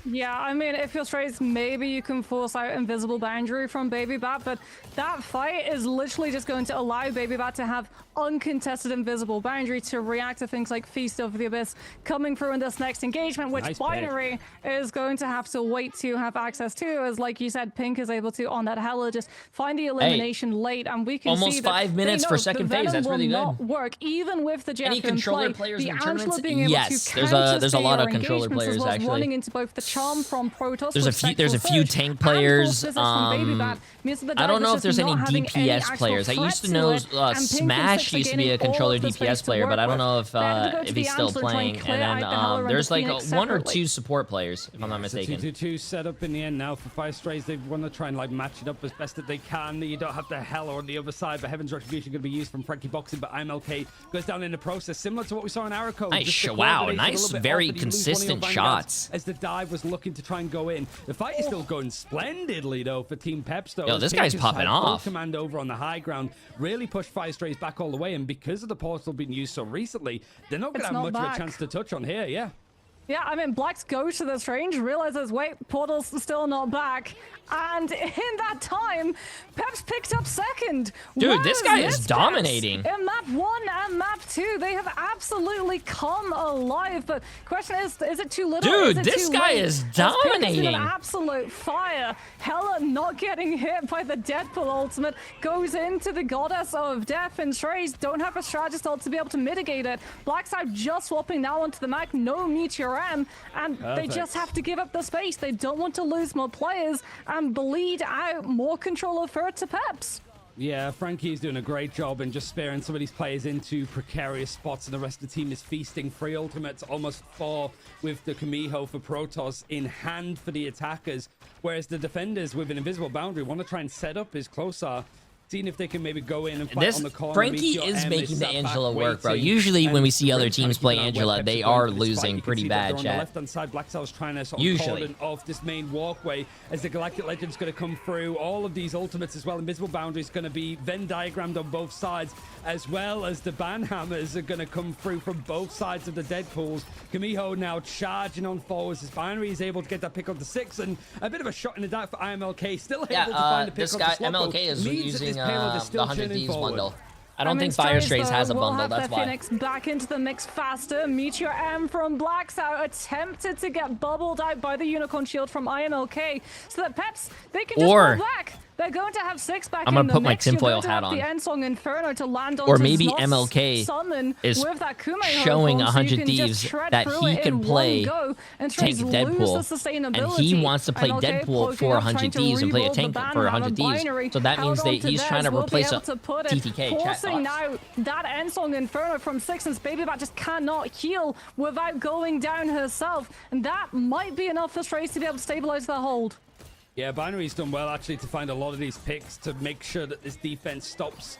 Yeah, I mean, if you're Strays, maybe you can force out Invisible Boundary from Baby Bat, but that fight is literally just going to allow Baby Bat to have uncontested Invisible Boundary to react to things like Feast of the Abyss coming through in this next engagement, which Nice Binary is going to have to wait to have access to, as like you said, Pink is able to, on that Hela, just find the elimination late, and we can almost see that 5 minutes for second phase. That's really good. Not work, even with the Jeff Any in controller play. players The in Angela tournaments? being able Yes, to there's a lot of countersteer controller engagements players as well as actually. running into both the charm from Protoss, There's a few tank players. I don't know if there's any DPS players. I used to know Smash used to be a controller DPS player, but I don't know if he's still playing. And then there's like one or two support players, if I'm not mistaken. 2-2-2 set up in the end now for Fire Strays. They want to try and like match it up as best that they can. You don't have the Hela on the other side, but Heaven's Retribution going to be used from Frankie Boxing, but IMLK goes down in the process, similar to what we saw in Arrow. Nice, wow, nice, very consistent shots. As the dive was looking to try and go in. The fight is still going splendidly though for Team Peps though. Yo, this guy's popping off. Command over on the high ground, really pushed Fire Strays back all the way, and because of the portal being used so recently, they're not going to have much of a chance to touch on here. Yeah, I mean, Blacks go to this range, realizes, wait, Portal's still not back. And in that time, Peps picked up second. Dude, this guy is dominating. In map 1 and map too. They have absolutely come alive. But question is it too little? Dude, is it this too guy late? is As Pink has been dominating. an absolute fire. Hella not getting hit by the Deadpool ultimate. Goes into the Goddess of Death, and Trays don't have a strategist ult to be able to mitigate it. Blackside just swapping now onto the Mac. No Meteor M, and they just have to give up the space. They don't want to lose more players and bleed out more control of her to Peps. Yeah, Frankie's doing a great job in just sparing some of these players into precarious spots, and the rest of the team is feasting 3 ultimates, almost 4 with the Kamiho for Protoss in hand for the attackers, whereas the defenders with an invisible boundary want to try and set up his Closar, seeing if they can maybe go in and fight on the corner. Frankie is making the Angela work, bro. Usually when we see other teams play Angela, they are losing pretty bad, on the chat. left-hand side, Blackstar's trying to sort of cordon off this main walkway as the Galactic Legend's going to come through. All of these ultimates as well. Invisible Boundary is going to be Venn diagrammed on both sides, as well as the Banhammers are going to come through from both sides of the Deadpools. Kamiho now charging on forwards as Binary is able to get that pick on the 6, and a bit of a shot in the dark for IMLK. Still able to find a pick this on guy, the Sloppo. MLK, is using the 100 Thieves forward. bundle. I don't think Fire Strays has a will bundle, have that's their why. Phoenix back into the mix faster. Meteor M from Blacksout attempted to get bubbled out by the Unicorn Shield from IMLK, so that Peps, they can just pull back. They're going to have 6 back I'm in gonna the put my mix. You're tinfoil going to hat have on. the Endsong Inferno to land on Or maybe MLK is with that Kumeho showing form, so 100 you can just Thieves shred that through he it can in play one go and tank lose Deadpool, the and sustainability. he wants to play IMLK Deadpool poking for up, 100 trying to Thieves and play a rebuild the tank ban for on 100 Thieves. Binary. So that means Held that on he's to trying to theirs, will be replace able a to put it, TTK. Chat forcing thoughts. now that Endsong Inferno from 6, and Babybat just cannot heal without going down herself, and that might be enough for Strays to be able to stabilize their hold. Yeah, Binary's done well actually to find a lot of these picks to make sure that this defense stops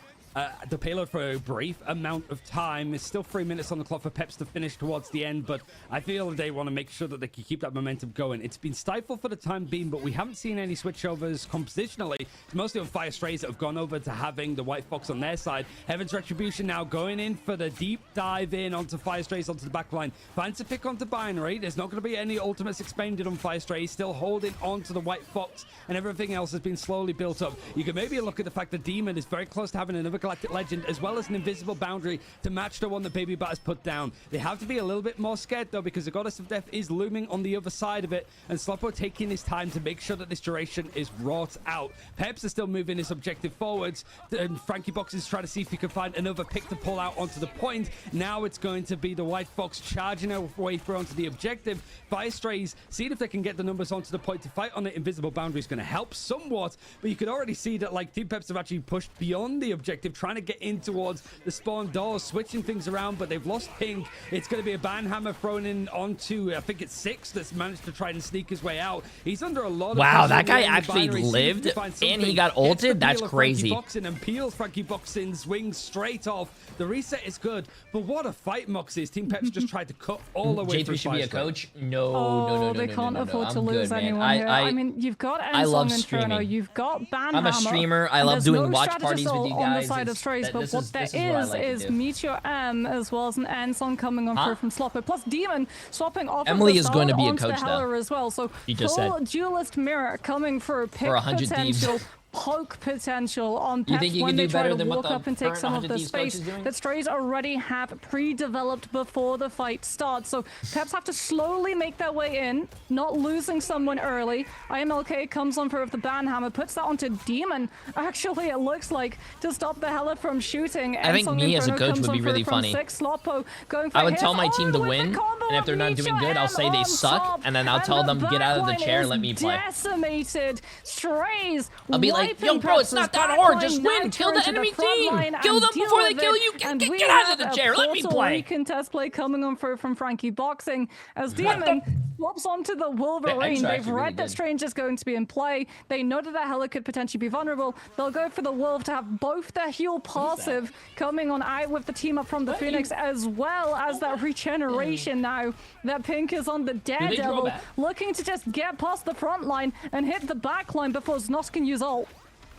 the payload for a brief amount of time. It's still 3 minutes on the clock for Peps to finish towards the end, but I feel they want to make sure that they can keep that momentum going. It's been stifled for the time being, but we haven't seen any switchovers compositionally. It's mostly on Fire Strays that have gone over to having the White Fox on their side. Heaven's Retribution now going in for the deep dive in onto Fire Strays, onto the back line. Finds a pick onto Binary. There's not going to be any ultimates expended on Fire Strays, still holding on to the White Fox, and everything else has been slowly built up. You can maybe look at the fact that Demon is very close to having another Galactic Legend, as well as an invisible boundary to match the one that Babybat has put down. They have to be a little bit more scared, though, because the Goddess of Death is looming on the other side of it, and Sloppo taking his time to make sure that this duration is wrought out. Peps is still moving his objective forwards, and Frankie Box is trying to see if he can find another pick to pull out onto the point. Now it's going to be the White Fox charging our way through onto the objective. Fire Strays, seeing if they can get the numbers onto the point to fight on it. Invisible boundary is going to help somewhat, but you could already see that like Team Peps have actually pushed beyond the objective, trying to get in towards the spawn doors, switching things around, but they've lost Pink. It's going to be a Banhammer thrown in onto, I think it's 6, that's managed to try and sneak his way out. He's under a lot of Wow, pressure that guy in the actually binary. lived Find and he something. got Gets the ulted? That's peel of crazy. Frankie Boxing and peels Frankie Boxing's wings straight off. The reset is good, but what a fight Moxie is. Team Peps just tried to cut all the way through. J3 should be a Fire coach? No, They can't afford to I'm lose good, man. anyone here. I mean, you've got love Endsong Inferno, streaming. you've got Banhammer. I'm a streamer. I and love there's doing no watch strategist parties with you on the guys. side of Strays, but what there this what I like to is do. Meteor M as well as an Endsong coming on through from Sloppo, plus Demon swapping off Emily of the is going to be a onto coach, the though. Heller as well. So He just full said. duelist mirror coming for pick 100 Thieves. potential. Poke potential on You Peps think you when can they do try better to than what walk the up and take current some of 100 the Thieves coach space is doing? that Strays already have pre-developed before the fight starts. So Peps have to slowly make their way in, not losing someone early. IMLK comes on for the Banhammer, puts that onto Demon. Actually, it looks like to stop the Hella from shooting. I think Endsong me as a Inferno coach comes would be on for really it from funny. 6. Sloppo going for I would hits. tell my team to with the win, combo and if of they're not doing Meteor good, I'll say M they on suck, top. and then I'll And tell them the get out of the backline chair and is let me play. Decimated. Strays. I'll be like, yo, wiping bro, it's not Peps' that hard. backline Just now win. Kill the turn to enemy front team. line Kill and them deal before they with kill it. you. And Get we out of have the a chair. Let me Portal play. recontest play coming on through from Frankie Boxing as Demon swaps onto the Wolverine. are They've actually read really that good. Strange is going to be in play. They know that Hella could potentially be vulnerable. They'll go for the Wolf to have both their heal passive coming on out with the team up from the Phoenix, as well as that regeneration now. That Pink is on the Daredevil, that? looking to just get past the front line and hit the back line before Znos can use ult.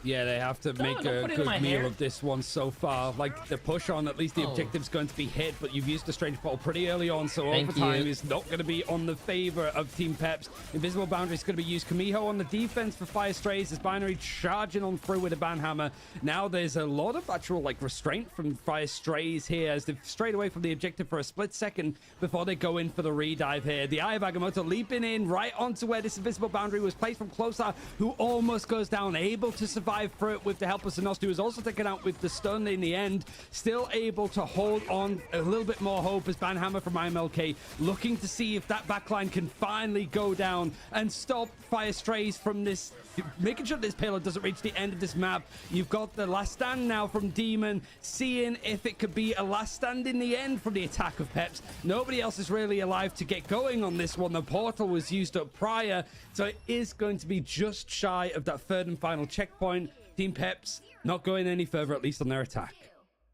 Yeah, they have to make don't a put it in my good meal hair. of this one so far. Like, the push on, at least the objective's going to be hit, but you've used the Strange Portal pretty early on, so Thank overtime you. is not going to be on the favor of Team Peps. Invisible Boundary is going to be used. Kamiho on the defense for Fire Strays. As Binary charging on through with a Banhammer. Now there's a lot of actual, like, restraint from Fire Strays here as they've strayed away from the objective for a split second before they go in for the redive here. The Eye of Agamotto leaping in right onto where this Invisible Boundary was placed from Closer, who almost goes down, able to survive through it with the help of Sinost, who was also taken out with the stun in the end. Still able to hold on a little bit more hope as Banhammer from IMLK looking to see if that backline can finally go down and stop Fire Strays from this, making sure this payload doesn't reach the end of this map. You've got the last stand now from Demon, seeing if it could be a last stand in the end from the attack of Peps. Nobody else is really alive to get going on this one. The portal was used up prior, so it is going to be just shy of that third and final checkpoint. Team Peps not going any further, at least on their attack.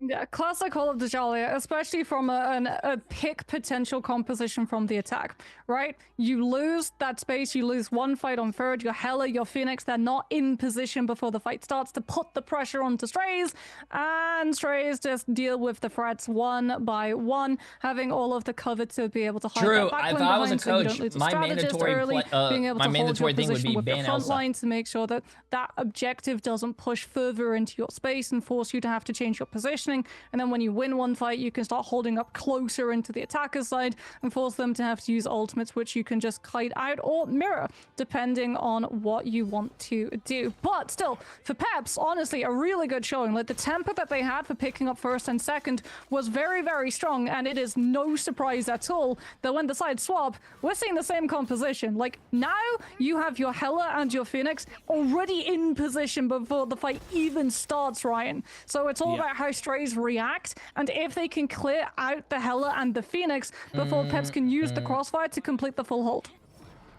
Yeah, classic Call of the Jalia, especially from a pick potential composition from the attack, right? You lose that space, you lose one fight on third, your Hela, your Phoenix, they're not in position before the fight starts to put the pressure onto Strays, and Strays just deal with the threats one by one, having all of the cover to be able to hide True. that backline If I was a behind, so you don't coach, lose a my strategist mandatory early, being able my to hold mandatory your thing would position be with your ban front Elsa. line to make sure that that objective doesn't push further into your space and force you to have to change your positioning. And then when you win one fight, you can start holding up closer into the attacker's side and force them to have to use ultimates, which you can just kite out or mirror, depending on what you want to do. But still, for Peps, honestly, a really good showing. Like, the tempo that they had for picking up first and second was very, very strong, and it is no surprise at all that when the sides swap, we're seeing the same composition. Like, now you have your Hela and your Phoenix already in position before the fight even starts, Ryan. So it's all about how Strays react, and if they can clear out the Hela and the Phoenix before Peps can use the crossfire to complete the full hold.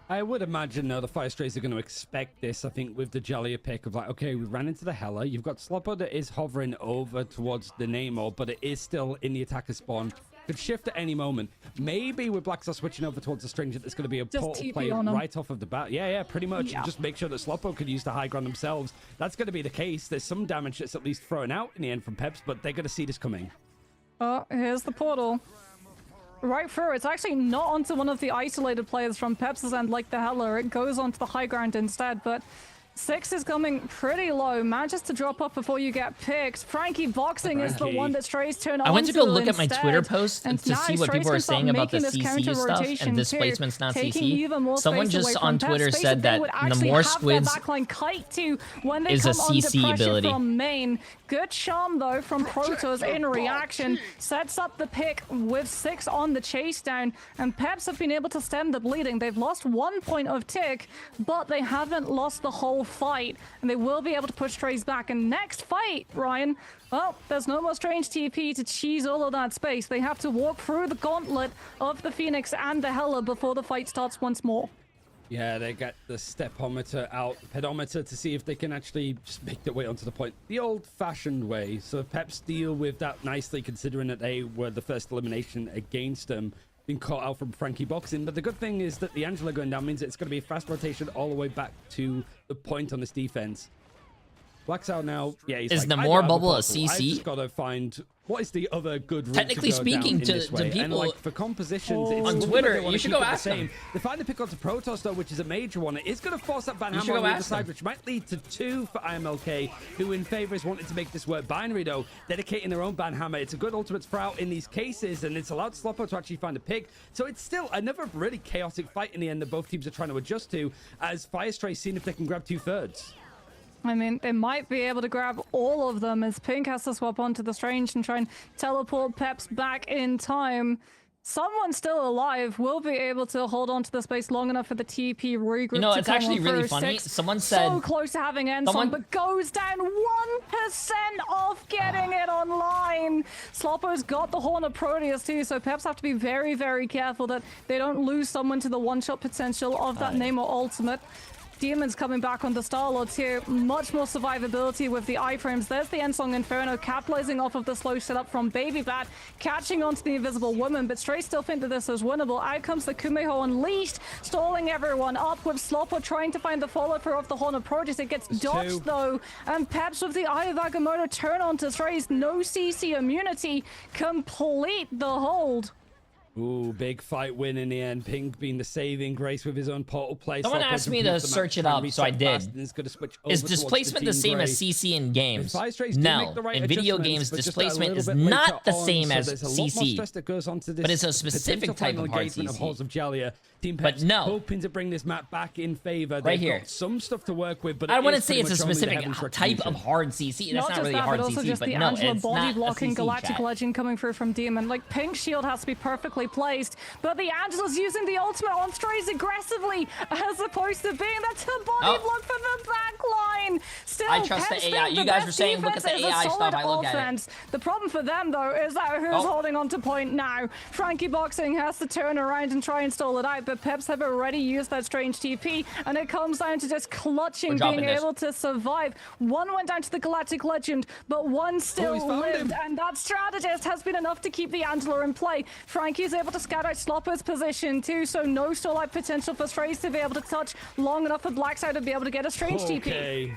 I would imagine now the Fire Strays are going to expect this, I think, with the Jalia pick of like, okay, we ran into the Hela. You've got Slopper that is hovering over towards the Namor, but it is still in the attacker spawn. Could shift at any moment. Maybe with Blackstar switching over towards the Stranger, there's going to be a Just portal TP play on 'em. right off of the bat. Yeah, pretty much. Yeah. And just make sure that Sloppo could use the high ground themselves. That's going to be the case. There's some damage that's at least thrown out in the end from Peps, but they're going to see this coming. Oh, here's the portal. Right through. It's actually not onto one of the isolated players from Peps' end like the Hela. It goes onto the high ground instead, but Six is coming pretty low. Manages to drop off before you get picked. Frankie Boxing is the one that Strays turn on. I went to go look at my instead. Twitter post And to now see what Strays people are can start saying about the making this CC stuff counter-rotation and too, displacement's not taking CC. even more Someone space just away on from Twitter Peps. said Space that would the actually more have squids their backline kite to when they is a come under CC pressure ability. from main. Good charm though from Protoss in reaction. Sets up the pick with Six on the chase down, and Peps have been able to stem the bleeding. They've lost 1 point of tick, but they haven't lost the whole fight, and they will be able to push Strays back. And next fight, Ryan, well, there's no more Strange TP to cheese all of that space. They have to walk through the gauntlet of the Phoenix and the Hela before the fight starts once more. Yeah, they get the stepometer out, pedometer, to see if they can actually just make their way onto the point the old-fashioned way. So Peps deal with that nicely, considering that they were the first elimination against them, being caught out from Frankie Boxing. But the good thing is that the Angela going down means it's going to be a fast rotation all the way back to the point on this defense. Black's out now. Yeah, he's Is like, Namor I don't have a bubble a portal. I've CC? just got to find what is the other good route Technically to go speaking, down in to this way. people And like for compositions, it's on something Twitter, that they wanna you should keep go it the ask them. same. They find the pick onto Protoss though, which is a major one. It is going to force that Van You should Hammer on go the other ask side, them. which might lead to 2 for IMLK, who in favor is wanting to make this work. Binary though, dedicating their own Ban Hammer. It's a good ultimate sprout in these cases, and it's allowed Sloppo to actually find a pick. So it's still another really chaotic fight in the end that both teams are trying to adjust to, as Firestray seeing if they can grab 2/3. I mean, they might be able to grab all of them as Pink has to swap onto the Strange and try and teleport Peps back in time. Someone still alive will be able to hold on to the space long enough for the TP regroup. You know, to it's come actually on really through. funny. Six Someone said so close to having ends on, but goes down 1% off getting it online. Sloppo's got the Horn of Proteus too, so Peps have to be very, very careful that they don't lose someone to the one-shot potential of that Namor ultimate. Demons coming back on the Star-Lords here. Much more survivability with the iframes. There's the Ensong Inferno capitalizing off of the slow setup from Baby Bat, catching onto the Invisible Woman, but Stray still think that this is winnable. Out comes the Kumeho Unleashed, stalling everyone up with Slopper trying to find the follow-through of the Horn of Proteus. It gets dodged though, and Peps with the Eye of Agamotto turn on to Strays. No CC immunity, complete the hold. Ooh, big fight win in the end. Pink being the saving grace with his own portal play. Someone asked me to search it up, so I did. Is displacement the same as CC in games? No. In video games, displacement is not the same as CC, but it's a specific type of hard CC. But no. Hoping to bring this map back in favor. Right here. Some stuff to work with, but I wouldn't say it's a specific type of hard CC. That's not really hard CC, but no, it's body not blocking a CC, Galactic chat. Legend coming through from Demon. Like, Pink's shield has to be perfectly placed, but the Angela's using the ultimate on Strays aggressively as opposed to being that's a body block for the back line. Still, I trust the AI. You guys were saying look at the AI stuff. I look at it. The problem for them though is that who's holding on to point now? Frankie Boxing has to turn around and try and stall it out, but Peps have already used that strange TP, and it comes down to just clutching, being able to survive. One went down to the Galactic Legend, but one still lived, and that strategist has been enough to keep the Angela in play. Frankie's able to scout out Slopper's position too, so no stall out potential for Strays to be able to touch long enough for Blackside to be able to get a strange TP.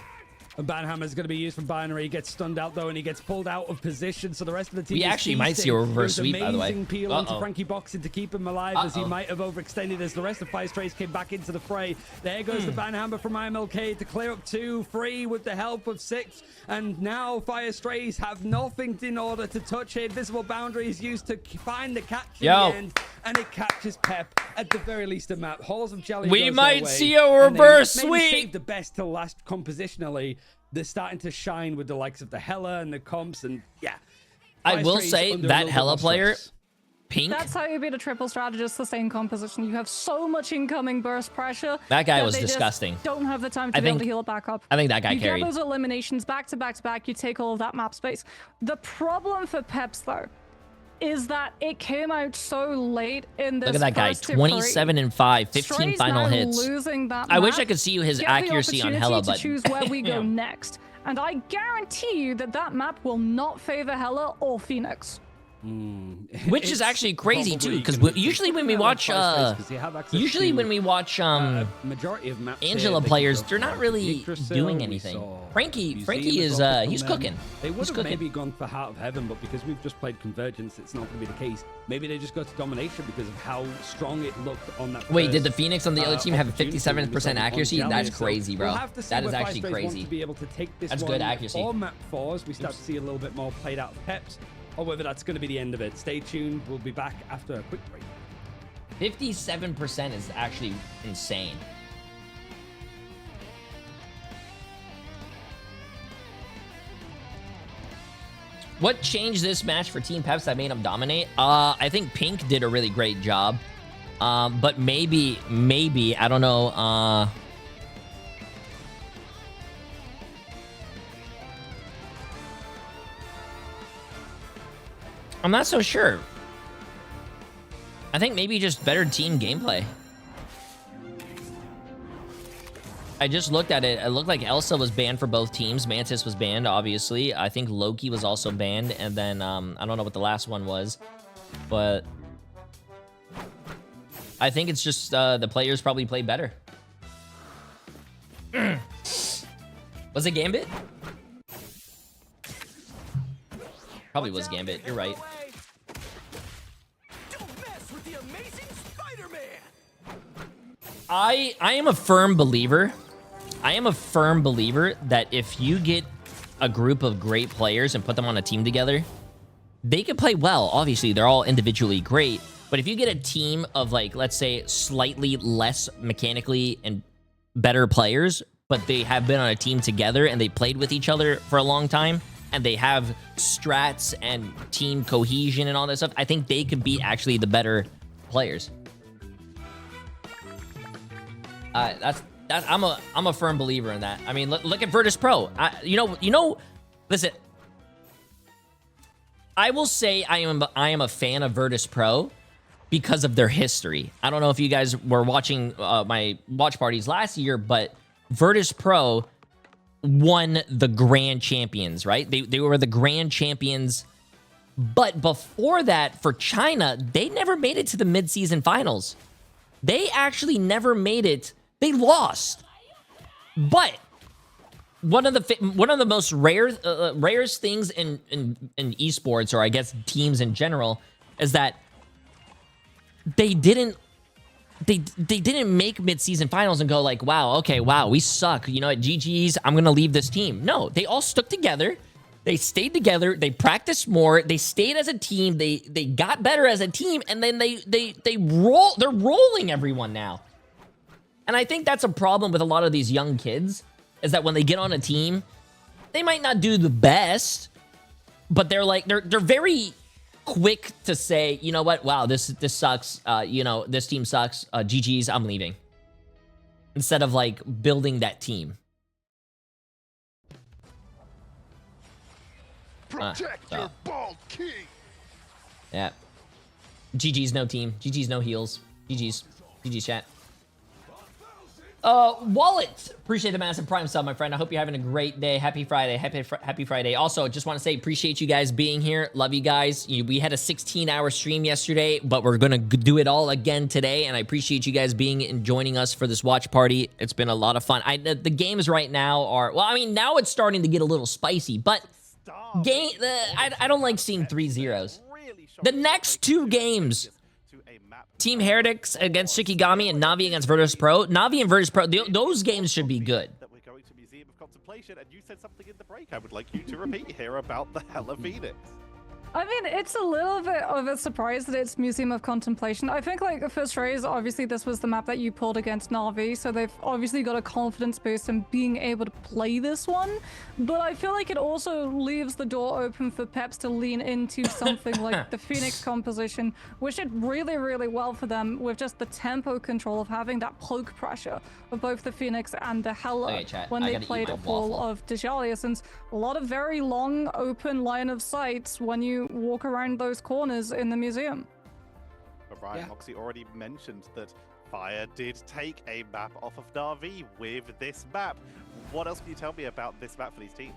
A Banhammer is going to be used from Binary. He gets stunned out though, and he gets pulled out of position. So the rest of the team. We actually might see a reverse sweep, by the way. Amazing peel onto Frankie Boxing to keep him alive, as he might have overextended as the rest of Fire Strays came back into the fray. There goes the Banhammer from IMLK to clear up 2-3 with the help of 6. And now Fire Strays have nothing in order to touch it. Invisible Boundary is used to find the catch in the end, and it catches Pep at the very least a map. Halls of Jelly. We might see a reverse sweep. Save the best to last compositionally. They're starting to shine with the likes of the Hella and the comps, and yeah. I will say that Hella player, Pink. That's how you beat a triple strategist, sustain composition. You have so much incoming burst pressure. That guy was disgusting. Don't have the time to be able to heal it back up. I think that guy carried. You get those eliminations back to back to back. You take all of that map space. The problem for Peps though is that it came out so late in this. Look at that guy, 27 and 5, 15 Strays final now hits. Losing that I wish map, I could see his get accuracy the on Hella, but to choose where we go next. And I guarantee you that that map will not favor Hella or Phoenix. Which is actually crazy too, because usually when we watch majority of maps Angela players, they're not really doing anything. Frankie is he's cooking. They would have maybe gone for Heart of Heaven, but because we've just played Convergence, it's not going to be the case. Maybe they just go to Domination because of how strong it looked on that. Wait, did the Phoenix on the other team have a 57% accuracy? That's crazy, bro. That is actually crazy. That's good accuracy. Or map 4s, we start to see a little bit more played out Peps, or whether that's going to be the end of it. Stay tuned. We'll be back after a quick break. 57% is actually insane. What changed this match for Team Peps that made them dominate? I think Pink did a really great job. But maybe, I don't know. I'm not so sure. I think maybe just better team gameplay. I just looked at it. It looked like Elsa was banned for both teams. Mantis was banned, obviously. I think Loki was also banned. And then, I don't know what the last one was. But I think it's just the players probably play better. Was it Gambit? Probably was Gambit. You're right. I am a firm believer. That if you get a group of great players and put them on a team together, they can play well. Obviously, they're all individually great. But if you get a team of, like, let's say, slightly less mechanically and better players, but they have been on a team together and they played with each other for a long time, and they have strats and team cohesion and all that stuff, I think they could be actually the better players. I'm a firm believer in that. I mean, look at Virtus Pro. Listen, I will say I am a fan of Virtus Pro because of their history. I don't know if you guys were watching my watch parties last year, but Virtus Pro won the Grand Champions, right? They were the Grand Champions. But before that, for China, they never made it to the mid-season finals. They actually never made it. They lost. But one of the most rarest things in esports, or I guess teams in general, is that they didn't make mid-season finals and go like, wow, okay, wow, we suck. You know, at GG's, I'm gonna leave this team. No, they all stuck together. They stayed together. They practiced more. They stayed as a team. They got better as a team, and then they're rolling everyone now. And I think that's a problem with a lot of these young kids, is that when they get on a team, they might not do the best, but they're very quick to say, you know what? Wow, this sucks. You know, this team sucks. GG's, I'm leaving. Instead of like building that team. Protect your bald king. Yeah. GG's no team. GG's no heals. GG's. GG's chat. Wallet. Appreciate the massive prime sub, my friend. I hope you're having a great day. Happy Friday. Happy Friday. Also, just want to say appreciate you guys being here. Love you guys. We had a 16-hour stream yesterday, but we're going to do it all again today, and I appreciate you guys being and joining us for this watch party. It's been a lot of fun. The games right now are, well, I mean, now it's starting to get a little spicy, but I don't like seeing 3-0s. The next two games, Team Heretics against Shikigami and Navi against Virtus Pro. Navi and Virtus Pro, those games should be good. That we're going to Museum of Contemplation, and you said something in the break I would like you to repeat here about the Hella Phoenix. I mean, it's a little bit of a surprise that it's Museum of Contemplation. I think, like, for Strays, obviously this was the map that you pulled against Na'Vi, so they've obviously got a confidence boost in being able to play this one. But I feel like it also leaves the door open for Peps to lean into something like the Phoenix composition, which did really, really well for them with just the tempo control of having that poke pressure of both the Phoenix and the Hella when they played Fall of Dejalius. Since a lot of very long, open line of sights when you walk around those corners in the museum. But Ryan Moxie already mentioned that Fire did take a map off of Na'Vi with this map. What else can you tell me about this map for these teams?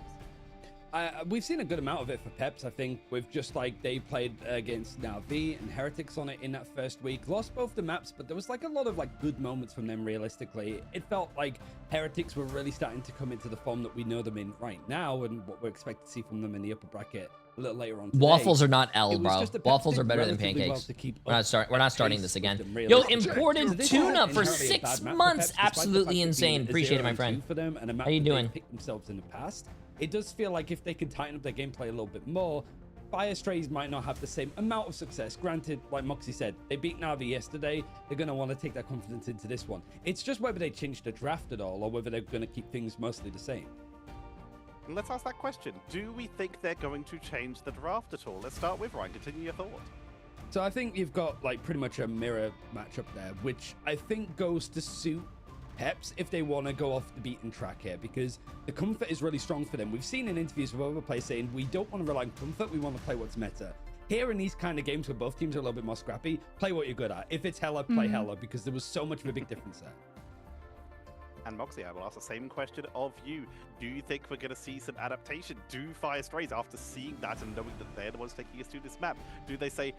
We've seen a good amount of it for Peps, I think, with just like they played against Na'Vi and Heretics on it in that first week. Lost both the maps, but there was like a lot of like good moments from them realistically. It felt like Heretics were really starting to come into the form that we know them in right now and what we're expected to see from them in the upper bracket a little later on today. Waffles are not L, bro. Waffles are better than pancakes. We're not starting this again. Yo, imported tuna for 6 months. Absolutely insane. Appreciate it, my friend. How you doing? Themselves in the past. It does feel like if they can tighten up their gameplay a little bit more, Fire Strays might not have the same amount of success. Granted, like Moxie said, they beat Na'Vi yesterday. They're going to want to take that confidence into this one. It's just whether they change the draft at all or whether they're going to keep things mostly the same. Let's ask that question. Do we think they're going to change the draft at all? Let's start with Ryan. Continue your thought. So I think you've got like pretty much a mirror matchup there, which I think goes to suit Peps if they want to go off the beaten track here, because the comfort is really strong for them. We've seen in interviews with other players saying we don't want to rely on comfort, we want to play what's meta. Here in these kind of games where both teams are a little bit more scrappy, play what you're good at. If it's Hella, play Hella, because there was so much of a big difference there. And Moxie, I will ask the same question of you. Do you think we're going to see some adaptation? Do Fire Strays, after seeing that and knowing that they're the ones taking us to this map, do they say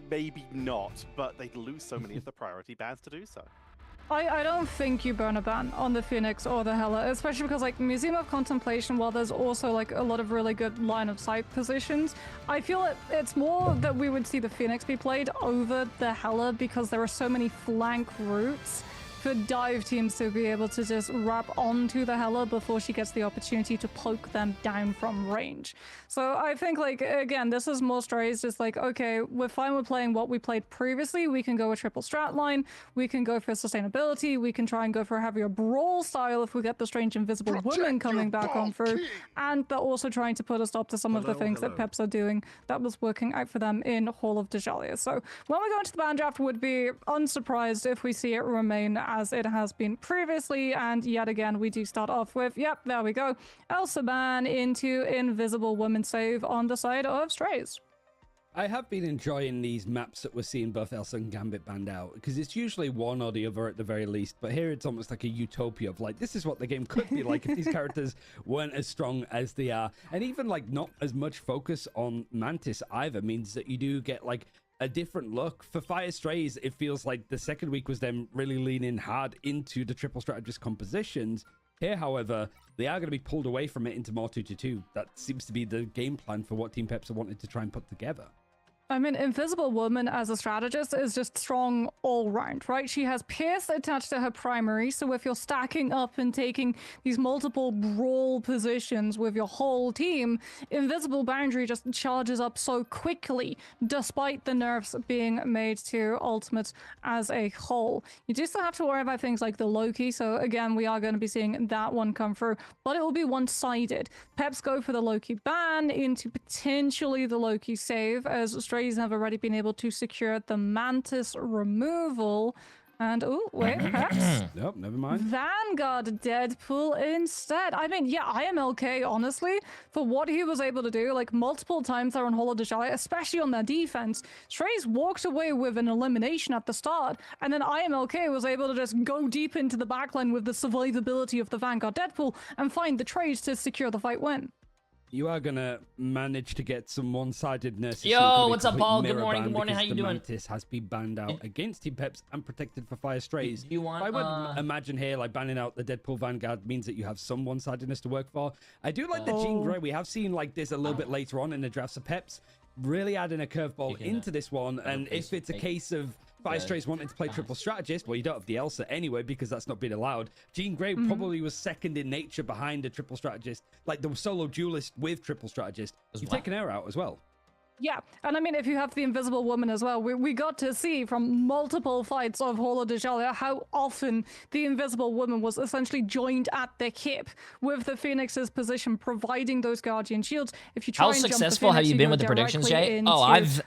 maybe not, but they'd lose so many of the priority bans to do so? I don't think you burn a ban on the Phoenix or the Hella, especially because like Museum of Contemplation, while there's also like a lot of really good line of sight positions, I feel it's more that we would see the Phoenix be played over the Hella because there are so many flank routes for dive teams to be able to just wrap onto the Hella before she gets the opportunity to poke them down from range. So I think, like, again, this is more Strays, just like, okay, we're fine with playing what we played previously. We can go a triple strat line. We can go for sustainability. We can try and go for a heavier brawl style if we get the strange invisible women coming back on through. And they're also trying to put a stop to some of the things that Peps are doing that was working out for them in Hall of Dejalius. So when we go into the ban draft, would be unsurprised if we see it remain as it has been previously, and yet again we do start off with, yep, there we go, Elsa ban into Invisible Woman save on the side of Strays. I have been enjoying these maps that we're seeing both Elsa and Gambit banned out, because it's usually one or the other at the very least, but here it's almost like a utopia of like, this is what the game could be like if these characters weren't as strong as they are. And even like not as much focus on Mantis either means that you do get like a different look. For Fire Strays, it feels like the second week was them really leaning hard into the triple strategist compositions. Here, however, they are going to be pulled away from it into more 2-2-2. That seems to be the game plan for what Team Peps are wanting to try and put together. I mean, Invisible Woman as a strategist is just strong all round, right? She has Pierce attached to her primary, so if you're stacking up and taking these multiple brawl positions with your whole team, Invisible Boundary just charges up so quickly, despite the nerfs being made to ultimates as a whole. You do still have to worry about things like the Loki, so again, we are going to be seeing that one come through, but it will be one-sided. Peps go for the Loki ban into potentially the Loki save, as Strays have already been able to secure the Mantis removal. And, oh, wait, perhaps? Nope, never mind. Vanguard Deadpool instead. I mean, yeah, IMLK, honestly, for what he was able to do, like, multiple times there on Holo de Chalet, especially on their defense, Strays walked away with an elimination at the start, and then IMLK was able to just go deep into the backline with the survivability of the Vanguard Deadpool and find the trades to secure the fight win. You are going to manage to get some one-sidedness. Yo, what's up, Paul? Good morning, how you doing? Mantis has been banned out against Team Peps and protected for Fire Strays. You want, I would imagine here, like, banning out the Deadpool Vanguard means that you have some one-sidedness to work for. I do like the Jean Grey. We have seen, like, this a little bit later on in the drafts of Peps, really adding a curveball into this one. And if it's a case of Fire Strays wanting to play triple strategist, well, you don't have the Elsa anyway because that's not been allowed. Jean Grey probably was second in nature behind a triple strategist, like the solo duelist with triple strategist. You've taken her out as well. Yeah, and I mean, if you have the Invisible Woman as well, we got to see from multiple fights of Holo de Chalet how often the Invisible Woman was essentially joined at the hip with the Phoenix's position, providing those Guardian shields. If you try How and successful jump the Phoenix, have you been with the predictions, Jay? Oh, I've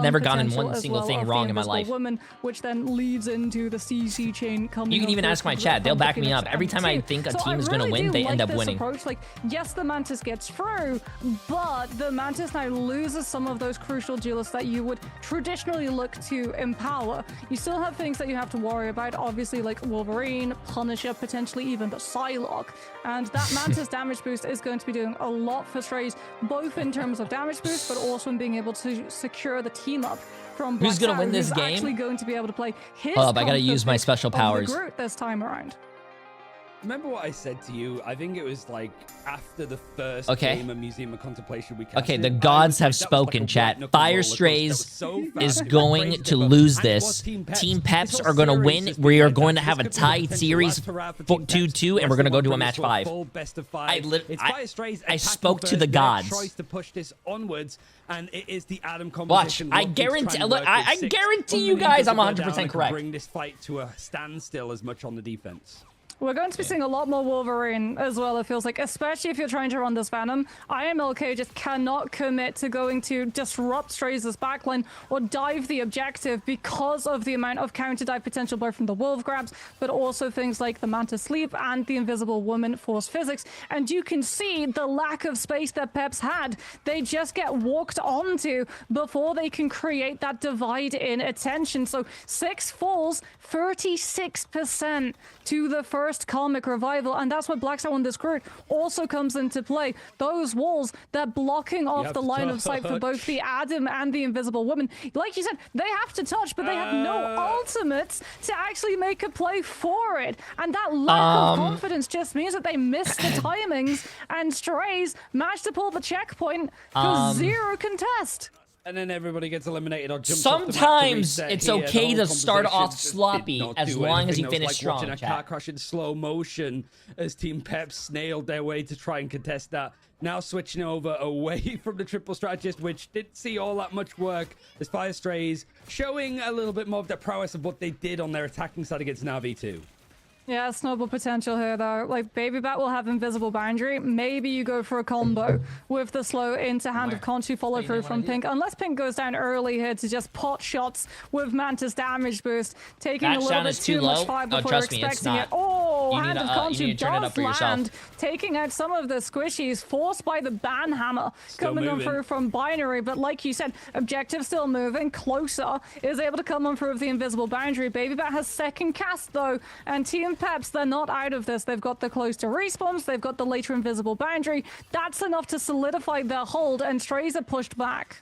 never gotten one single thing wrong in my life. Woman, which then leads into the CC chain coming. You can even ask my chat; they'll back me up. Every time I think a team is going to win, they end up winning. Approach. Like, yes, the Mantis gets through, but the Mantis now loses some of those crucial duelists that you would traditionally look to empower. You still have things that you have to worry about, obviously, like Wolverine, Punisher, potentially even the Psylocke. And that Mantis damage boost is going to be doing a lot for Strays, both in terms of damage boost, but also in being able to secure the team up from Black Who's going to win this who's game? Actually going to be able to play his I gotta use my special powers. Groot this time around. Remember what I said to you? I think it was like after the first game of Museum of Contemplation we Okay, the gods have spoken, chat. Fire Strays is going to lose this. Team Peps are going to win. We are going to have a tied series 2-2, and we're going to go to a match 5. I spoke to the gods. Choice to push this onwards, and it is the Adam Watch, I guarantee you guys I'm 100% correct. Bring this fight to a standstill as much on the defense. We're going to be seeing a lot more Wolverine as well, it feels like, especially if you're trying to run this Venom. IMLK just cannot commit to going to disrupt Strays' backline or dive the objective because of the amount of counter-dive potential both from the Wolf grabs, but also things like the Manta Sleep and the Invisible Woman Force Physics. And you can see the lack of space that Peps had. They just get walked onto before they can create that divide in attention. So 6 falls, 36% to the first Karmic Revival, and that's what Black Star on this Groot also comes into play. Those walls, they're blocking off the line of sight for both the Adam and the Invisible Woman. Like you said, they have to touch, but they have no ultimates to actually make a play for it. And that lack of confidence just means that they miss the timings, and Strays managed to pull the checkpoint for 0 contest. And then everybody gets eliminated or jumps Sometimes it's okay to start off sloppy as long as you finish strong. Watching a car crash in slow motion as Team Peps snailed their way to try and contest that. Now switching over away from the triple strategist, which didn't see all that much work as Fire Strays showing a little bit more of the prowess of what they did on their attacking side against Na'Vi too. Yeah, snowball potential here though. Like Baby Bat will have invisible boundary. Maybe you go for a combo with the slow into hand of Conchu follow through from Pink. Unless Pink goes down early here to just pot shots with Mantis damage boost, taking a little bit too much fire before expecting it. Oh, hand of Conchu does land, taking out some of the squishies, forced by the ban hammer coming on through from Binary. But like you said, objective still moving, closer, is able to come on through with the invisible boundary. Baby Bat has second cast though, and Team Peps, they're not out of this. They've got the close to respawns, they've got the later invisible boundary. That's enough to solidify their hold, and Strays are pushed back.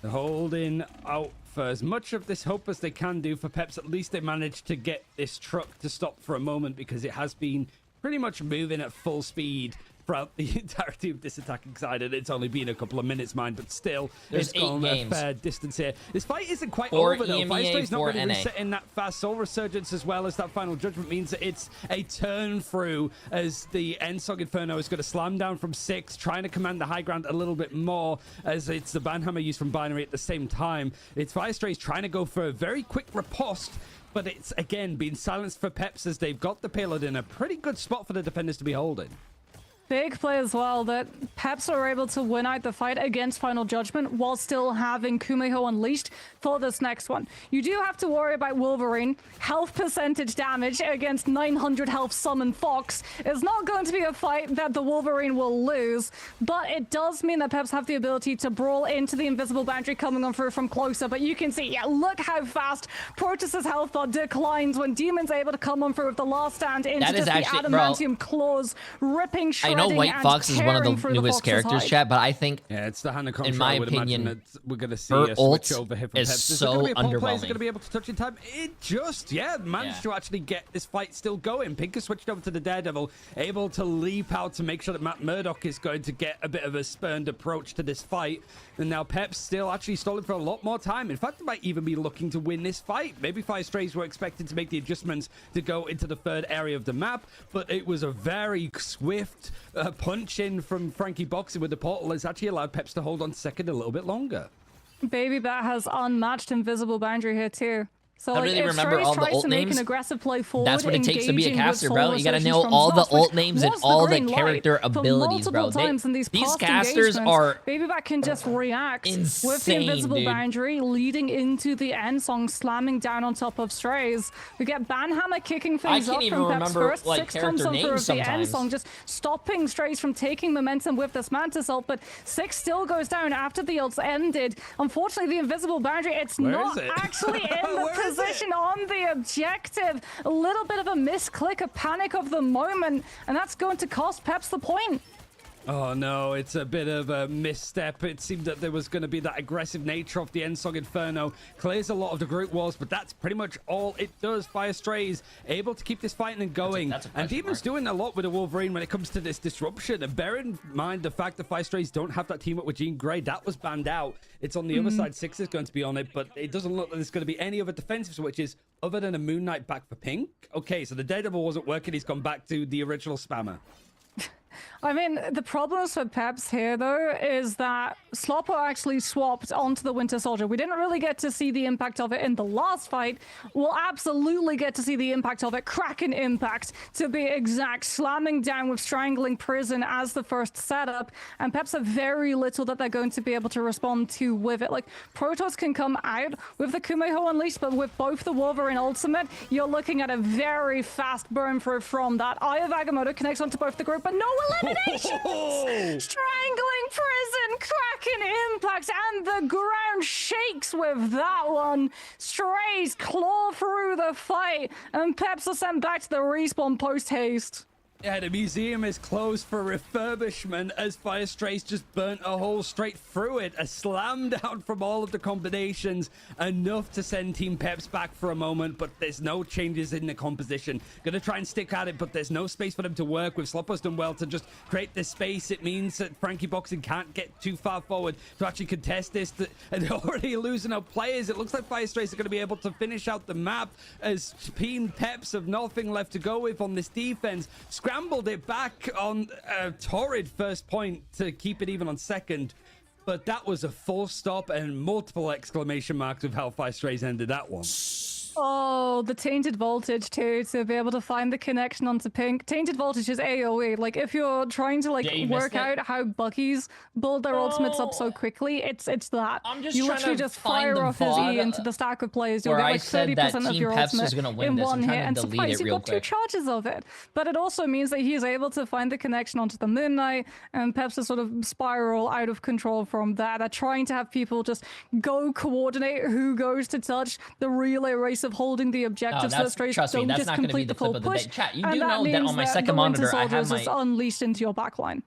They're holding out for as much of this hope as they can do for Peps. At least they managed to get this truck to stop for a moment, because it has been pretty much moving at full speed throughout the entirety of this attacking side, and it's only been a couple of minutes, mind, but still, it's gone a fair distance here. This fight isn't quite over, though. Firestray's not really resetting that fast. Soul Resurgence, as well as that Final Judgment, means that it's a turn through, as the Endsong Inferno is going to slam down from 6, trying to command the high ground a little bit more, as it's the Banhammer used from Binary at the same time. It's Firestray's trying to go for a very quick riposte, but it's, again, been silenced for Peps, as they've got the payload in a pretty good spot for the defenders to be holding. Big play as well that Peps are able to win out the fight against Final Judgment while still having Kumiho unleashed for this next one. You do have to worry about Wolverine. Health percentage damage against 900 health Summon Fox is not going to be a fight that the Wolverine will lose, but it does mean that Peps have the ability to brawl into the invisible boundary coming on through from closer. But you can see, yeah, look how fast Protoss's health bar declines when Demon's able to come on through with the last stand into just the adamantium claws, ripping I know White Fox is one of the newest characters, chat, but I think, it's the hand of in my opinion, we're going to see her a ult switch over here from is Peps. so underwhelming. Players are going to be able to touch in time. It just, managed to actually get this fight still going. Pink has switched over to the Daredevil, able to leap out to make sure that Matt Murdock is going to get a bit of a spurned approach to this fight. And now Peps still actually stalling for a lot more time. In fact, they might even be looking to win this fight. Maybe Firestrays were expected to make the adjustments to go into the third area of the map, but it was a very swift punch in from Frankie Boxing with the portal has actually allowed Peps to hold on second a little bit longer. Baby Bat has unmatched invisible boundary here too. So I like, really if remember Strays all the tries ult to make names. an aggressive play forward, That's what it takes to be a engaging caster, with bro. Soul You gotta know Resurgence all from the Zos, which ult names and was the all the green light character for abilities, bro. multiple times in these past casters engagements. are Baby Bat can just react insane, with the invisible dude. boundary, leading into the end song, slamming down on top of Strays. We get Banhammer kicking things up from Peps first. Like, 6 comes on through the end song, just stopping Strays from taking momentum with this Mantis ult, but 6 still goes down after the ult's ended. Unfortunately, the invisible boundary, it's not actually in the position on the objective. A little bit of a misclick, a panic of the moment, and that's going to cost Peps the point. Oh no, it's a bit of a misstep. It seemed that there was going to be that aggressive nature of the Endsong Inferno. Clears a lot of the group walls, but that's pretty much all it does. Firestrays able to keep this fighting and going. And Demon's doing a lot with the Wolverine when it comes to this disruption. And bear in mind the fact that Firestrays don't have that team up with Jean Grey. That was banned out. It's on the other side. 6 is going to be on it, but it doesn't look like there's going to be any other defensive switches other than a Moon Knight back for Pink. Okay, so the Daredevil wasn't working. He's gone back to the original spammer. I mean, the problems for Peps here, though, is that Sloppo actually swapped onto the Winter Soldier. We didn't really get to see the impact of it in the last fight. We'll absolutely get to see the impact of it. Kraken impact, to be exact. Slamming down with Strangling Prison as the first setup. And Peps have very little that they're going to be able to respond to with it. Like, Protoss can come out with the Kumiho Unleashed, but with both the Wolverine Ultimate, you're looking at a very fast burn through from that. Eye of Agamotto connects onto both the group, but no eliminations! Strangling Prison, Kraken impact, and the ground shakes with that one. Strays claw through the fight, and Peps are sent back to the respawn post-haste. Yeah, the museum is closed for refurbishment as Firestrays just burnt a hole straight through it. A slam down from all of the combinations, enough to send Team Peps back for a moment, but there's no changes in the composition. Gonna try and stick at it, but there's no space for them to work with. Sloppo's done well to just create this space. It means that Frankie Boxing can't get too far forward to actually contest this, and already losing out players. It looks like Firestrays are going to be able to finish out the map as Team Peps have nothing left to go with on this defense. Scrambled it back on a torrid first point to keep it even on second, but that was a full stop and multiple exclamation marks with how Firestrays ended that one. Oh, the Tainted Voltage too, to be able to find the connection onto Pink. Tainted Voltage is AoE. Like, if you're trying to, like, Yeah, you work missed it? out how Buckies build their ultimates up so quickly, it's that. I'm just you trying literally to just find fire the off his E VOD, into the stack of players. You'll where get I like said that 30% of Team your Peps was ultimate gonna win in this. I'm one hit. trying to And delete surprise, it you've real got 2 quick. charges of it. But it also means that he is able to find the connection onto the Moon Knight, and Peps is sort of spiral out of control from that. They're trying to have people just go coordinate who goes to touch the relay race of holding the objective, so that Strays trust me, don't that's just not gonna be complete the the full clip of the day. push. Chat, you and do that know that means on my that second the Winter monitor, I have Soldiers is my... unleashed into your backline.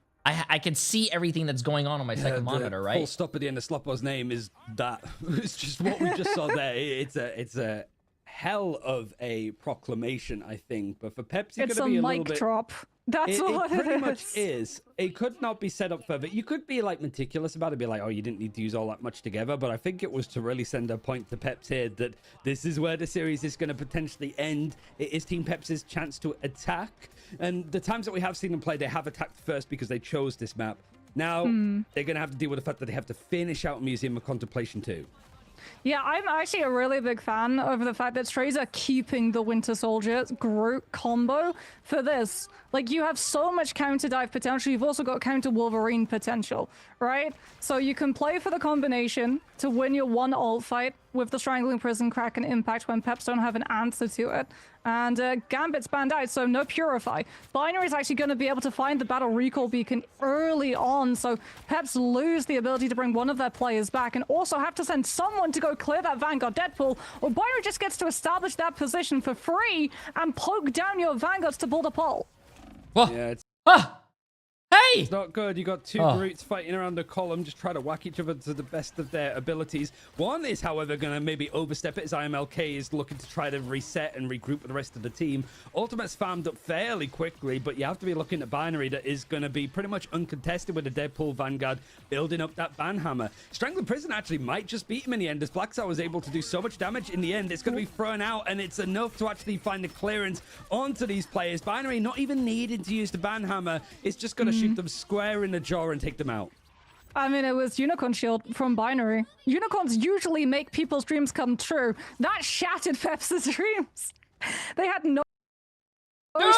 I can see everything that's going on my second monitor, right? Full stop at the end of Sloppo's name is that. It's just what we just saw there. It's a hell of a proclamation, I think. But for Pepsi, It's gonna a be a mic little bit. drop. That's what It pretty it much is. is. It could not be set up further. You could be like meticulous about it, be like, oh, you didn't need to use all that much together. But I think it was to really send a point to Peps here that this is where the series is going to potentially end. It is Team Peps's chance to attack. And the times that we have seen them play, they have attacked first because they chose this map. Now they're going to have to deal with the fact that they have to finish out Museum of Contemplation too. Yeah, I'm actually a really big fan of the fact that Strays are keeping the Winter Soldier Groot combo for this. Like, you have so much counter dive potential. You've also got counter Wolverine potential, right? So you can play for the combination to win your one ult fight with the Strangling Prison, Crack, and Impact when Peps don't have an answer to it. And Gambit's banned out, so no Purify. Binary is actually going to be able to find the Battle Recall Beacon early on, so Peps lose the ability to bring one of their players back and also have to send someone to go clear that Vanguard Deadpool, or Binary just gets to establish that position for free and poke down your Vanguards to build a pole. Whoa. Yeah, it's Hey! It's not good. You got two brutes fighting around the column, just try to whack each other to the best of their abilities. One is, however, going to maybe overstep it as IMLK is looking to try to reset and regroup with the rest of the team. Ultimate's farmed up fairly quickly, but you have to be looking at Binary that is going to be pretty much uncontested with the Deadpool Vanguard building up that Banhammer. Strangling Prison actually might just beat him in the end, as Blackstar was able to do so much damage in the end. It's going to be thrown out, and it's enough to actually find the clearance onto these players. Binary not even needing to use the Banhammer. It's just going to shoot them square in the jaw and take them out. I mean, it was Unicorn Shield from Binary. Unicorns usually make people's dreams come true. That shattered Pep's dreams. They had no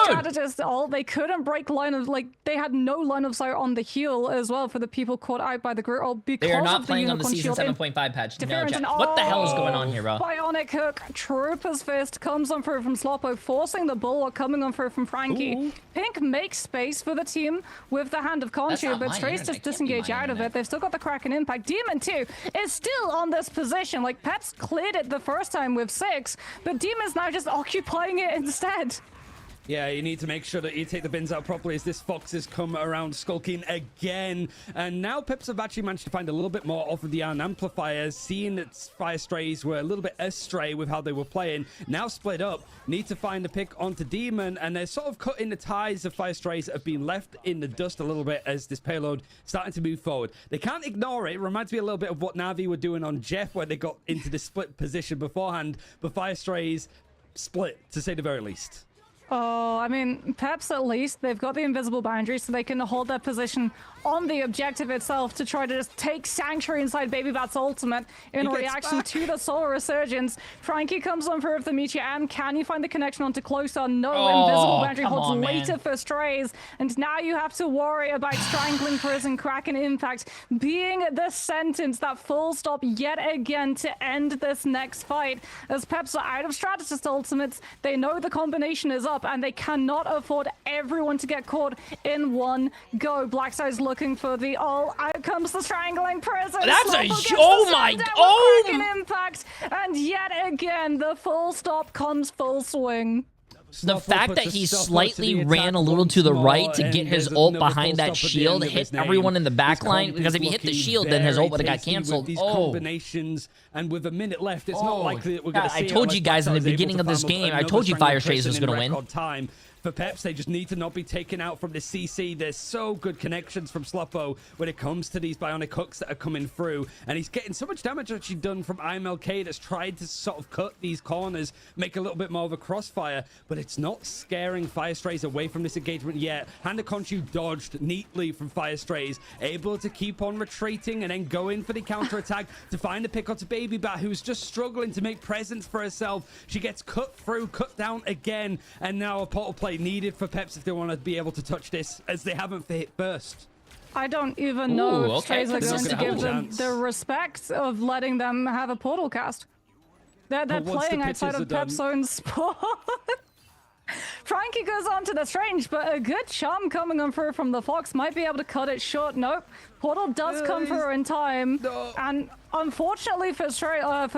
strategist at all. They couldn't break line of, like, they had no line of sight on the heal as well for the people caught out by the Groot ult because They are not of playing the on the Unicorn season Shield 7.5 patch. No, interference. chat. And What the hell is going on here, bro? Bionic Hook, Trooper's Fist comes on through from Sloppo, forcing the Bulwark coming on through from Frankie. Ooh. Pink makes space for the team with the Hand of Conchu, not but my Strays internet. just It can't be disengage my out of internet. it. They've still got the Kraken Impact. Demon 2 is still on this position. Like, Peps cleared it the first time with 6, but Demon's now just occupying it instead. Yeah, you need to make sure that you take the bins out properly as this Fox has come around skulking again. And now Pips have actually managed to find a little bit more off of the Iron Amplifiers, seeing that Fire Strays were a little bit astray with how they were playing. Now split up, need to find the pick onto Demon, and they're sort of cutting the ties of Fire Strays that have been left in the dust a little bit as this payload starting to move forward. They can't ignore it. It reminds me a little bit of what Na'Vi were doing on Jeff, where they got into the split position beforehand, but Fire Strays split, to say the very least. Oh, I mean, Peps at least, they've got the invisible boundary so they can hold their position on the objective itself to try to just take Sanctuary inside Baby Bat's ultimate in He gets reaction back. to the Solar Resurgence. Frankie comes on through with the Meteor M. Can you find the connection onto Closer? No, Oh, invisible boundary come holds on, later man. for Strays. And now you have to worry about Strangling Prison, Kraken Impact being the sentence, that full stop yet again to end this next fight. As Peps are out of strategist ultimates, they know the combination is up and they cannot afford everyone to get caught in one go. Blackside's looking for the ult. Out comes the Strangling Prison. That's a Sloppo gets oh the my- send down with oh Kraken Impact. And yet again, the full stop comes full swing. The Sloppo fact puts that a he stopper to slightly the ran attack a little once to the more, right to and get his there's ult another behind full that stop at the shield, end of hit his name. everyone in the back This line, comp because is if he hit the looking shield, then his ult very would have got tasty with cancelled. these Oh. combinations, and with a minute left, it's not likely that we're going to God, I see it told you unless guys in the Blackstar's able beginning to of this farm up game, I another told you Strangling Fire Strays Prison was in going to win. record time. For Peps, they just need to not be taken out from the CC. There's so good connections from Sloppo when it comes to these bionic hooks that are coming through. And he's getting so much damage actually done from IMLK that's tried to sort of cut these corners, make a little bit more of a crossfire. But it's not scaring Fire Strays away from this engagement yet. Handa Conchu dodged neatly from Fire Strays, able to keep on retreating and then go in for the counterattack to find the pick onto Baby Bat, who's just struggling to make presence for herself. She gets cut through, cut down again, and now a portal play needed for Peps if they want to be able to touch this, as they haven't hit first. I don't even know if okay. Strays are going to give them chance. the respect of letting them have a portal cast. They're But once playing the outside pitches of are Pep's done- own spot. Frankie goes on to the Strange, but a good charm coming on through from the Fox might be able to cut it short. Nope. Portal does come through in time, and unfortunately for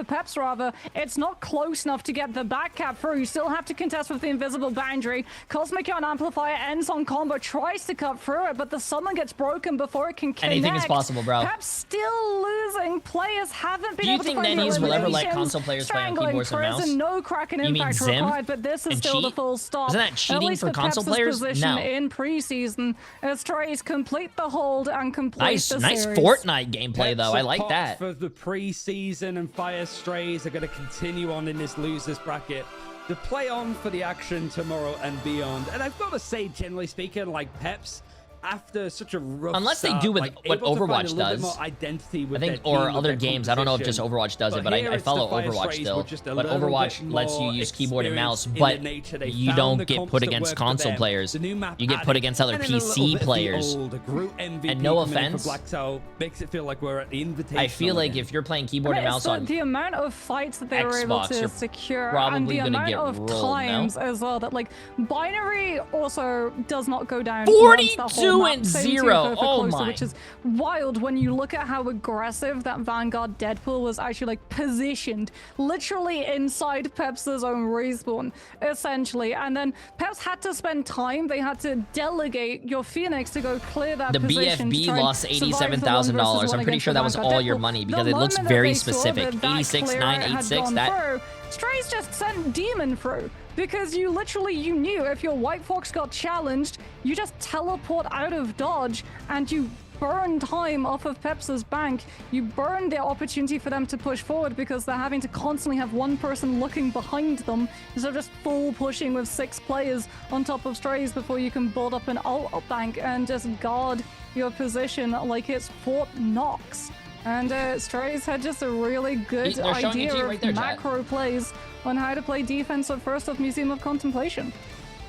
Peps rather, it's not close enough to get the back cap through. You still have to contest with the invisible boundary. Cosmic Yarn Amplifier ends on combo, tries to cut through it, but the summon gets broken before it can connect. Anything is possible, bro. Peps still losing. Players haven't been Do you able to think find Nennies will ever let eliminations. console players play on Strangling keyboards and mouse? prison, no Kraken You mean impact Zim required, but this is and still the cheat? full stop. Isn't that At cheating least for console Pep's players? position No. in preseason as Strays complete the hold and complete the Nice series. Fortnite gameplay, though. I like Support that. For the pre-season, and Fire Strays are going to continue on in this losers bracket to play on for the action tomorrow and beyond. And I've got to say, generally speaking, like Peps, after such a rough Unless they start, do with like, what able to find Overwatch a little bit does. more identity I with think, their or team, with other their games. I don't know if just composition. Overwatch does it, but here I it's follow the Fire Overwatch Strays still. with just a But little Overwatch bit lets you more use keyboard and mouse, experience in but the nature. They you found don't the get comps put that against work for console them. players. The new map You get put added, against other and then a little PC bit the players. old group MVP And no coming in offense, for Black Tail makes it feel like we're at the invitation. I feel like if you're playing keyboard and mouse on the amount of fights that they were able Xbox, to you're secure, and probably the gonna amount get of rolled, no? times as well that like binary also does not go down. once the whole 42 map. and Same too 0. for Oh Closer, my. which is wild when you look at how aggressive that Vanguard Deadpool was actually like positioned, literally inside Pep's own respawn, essentially. And then Peps had to spend time. They had to delegate your Phoenix to go clear that The position. to BFB try and lost survive the one $87,000. versus I'm one pretty against sure the that was Vanguard all your Deadpool. money The because it looks moment very that they saw specific. that that 86, clear 9, had 86, gone that through, Strays just sent Demon through because you knew if your White Fox got challenged, you just teleport out of dodge and you burn time off of Pep's bank. You burn the opportunity for them to push forward because they're having to constantly have one person looking behind them instead of just full pushing with 6 players on top of Strays before you can build up an ult bank and just guard your position like it's Fort Knox. And Strays had just a really good They're showing idea it to you of right there, chat. macro plays on how to play defense at first of Museum of Contemplation.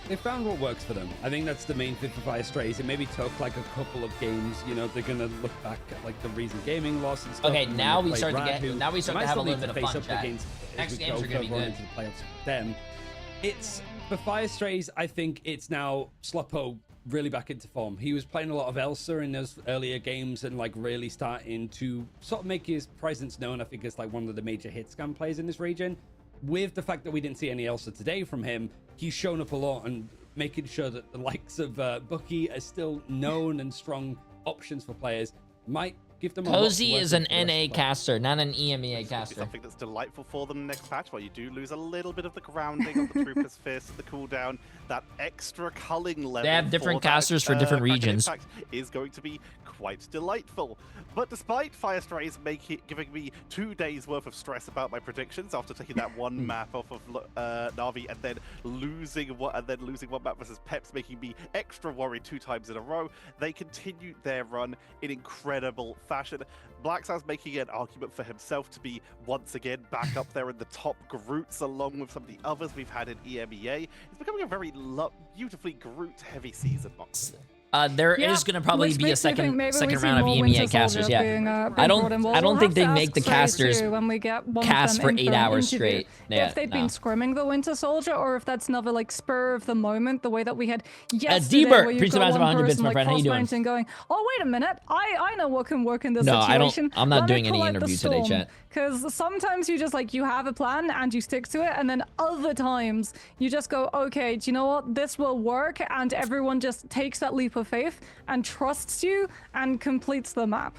They found what works for them. I think that's the main thing for Fire Strays. It maybe took like a couple of games. You know, they're gonna look back at like the recent gaming loss and stuff. Okay, and now when they we start to played get- Rad, who now we start they to might have a still little need bit of face fun, up chat. against as Next we games go are gonna be further on good. into the playoffs with them. It's for Fire Strays. I think it's now Sloppo really back into form. He was playing a lot of Elsa in those earlier games and like really starting to sort of make his presence known. I think it's like one of the major hit scan players in this region. With the fact that we didn't see any Elsa today from him, he's shown up a lot and making sure that the likes of Bucky are still known and strong options for players. Might give them a lot to Cozy work is with an for the rest NA of the caster, not an EMEA It's caster. something that's delightful for them next patch, where you do lose a little bit of the grounding on the Trooper's Fist, the cooldown, that extra culling level. They have different for that, casters for different Kraken regions. Impact is going to be quite delightful. But despite Fire Strays giving me 2 days worth of stress about my predictions after taking that one map off of Na'Vi and then losing one map versus Peps, making me extra worried 2 times in a row, they continued their run in incredible fashion. Blackstar's making an argument for himself to be once again back up there in the top Groots along with some of the others we've had in EMEA. It's becoming a very beautifully Groot-heavy season, Mox. There Yeah, is going to probably which be a makes me think second maybe we second see round of more EMEA Winter casters. Soldier Yeah, being, I being don't brought in. I don't We'll think have they to make the ask Strays, casters too, when we get one of cast them for in 8 an hours interview. straight. Yeah, If they've no. been scrimming the Winter Soldier, or if that's another like spur of the moment, the way that we had yesterday, D-Bert, where you've preach got about one 100 bits, person my like friend. How you doing? cross-mounting going, oh wait a minute, I know what can work in this No, I don't- situation. I'm not Let me doing any pull out the interview today, storm." chat. Because sometimes you just like, you have a plan and you stick to it, and then other times you just go, okay, do you know what, this will work, and everyone just takes that leap of faith and trusts you and completes the map.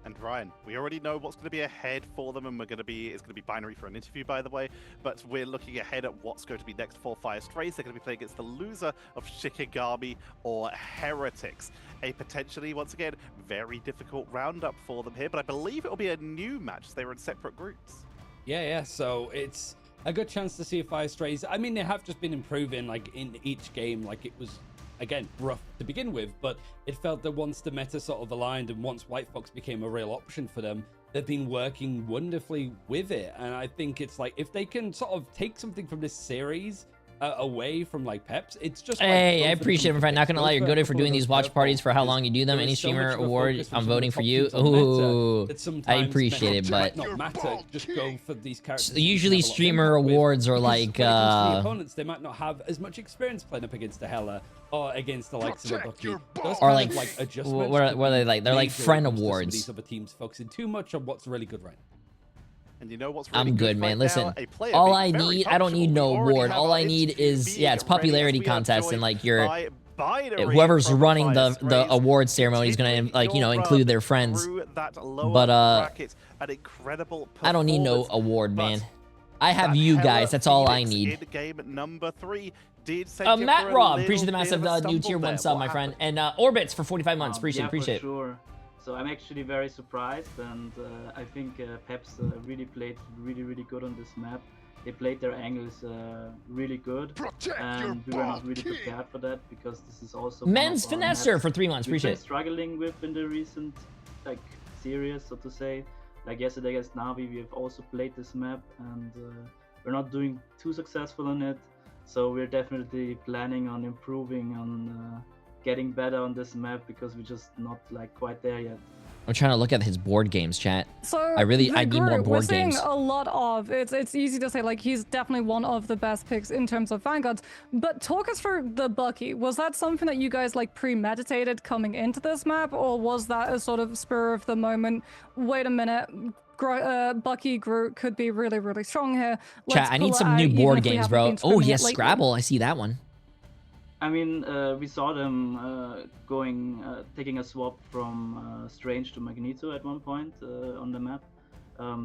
And Ryan, we already know what's going to be ahead for them, and it's going to be binary for an interview, by the way. But we're looking ahead at what's going to be next for Fire Strays. They're going to be playing against the loser of Shikigami or Heretics. A potentially, once again, very difficult roundup for them here. But I believe it will be a new match. They were in separate groups. Yeah. So it's a good chance to see if Fire Strays. I mean, they have just been improving, like in each game. Like it was, again, rough to begin with, but it felt that once the meta sort of aligned and once White Fox became a real option for them, they've been working wonderfully with it. And I think it's like, if they can sort of take something from this series away from like Peps, it's just hey, I appreciate it, my friend. Not gonna lie, you're good for doing these watch parties for how long you do them. Any streamer award, I'm voting for you. Ooh, I appreciate it, but not matter. Just go for these characters. Usually streamer awards are like the opponents, they might not have as much experience playing up against the Hella or against the likes of a Bucky. Or like adjustments. what are they like? They're like friend awards. These other teams focusing too much on what's really good right now. And you know what's really I'm good, man. right Listen, now? all I need, I don't need no award. All I need is, yeah, it's popularity contest, and like your whoever's running the award ceremony is gonna like, you know, include their friends. But I don't need no award, man. I have you guys. That's all I need. Game number 3 did Matt Rob, appreciate the massive new tier 1 sub, my friend, and Orbits for 45 months. Appreciate it. Sure. So I'm actually very surprised, and I think Peps really played really good on this map. They played their angles really good, and we were not really prepared for that because this is also Men's Finesser for 3 months. Appreciate it. Struggling with in the recent series, so to say. Like yesterday against Navi, we have also played this map, and we're not doing too successful on it. So we're definitely planning on improving on getting better on this map because we're just not like quite there yet. I'm trying to look at his board games, chat. So I need more board games. A lot of it's easy to say like he's definitely one of the best picks in terms of Vanguards. But talk us through the Bucky. Was that something that you guys like premeditated coming into this map, or was that a sort of spur of the moment? Wait a minute. Bucky Groot could be really strong here. Chat, I need some new board games, bro. Oh, yes, Scrabble. I see that one. I mean, we saw them taking a swap from Strange to Magneto at one point on the map.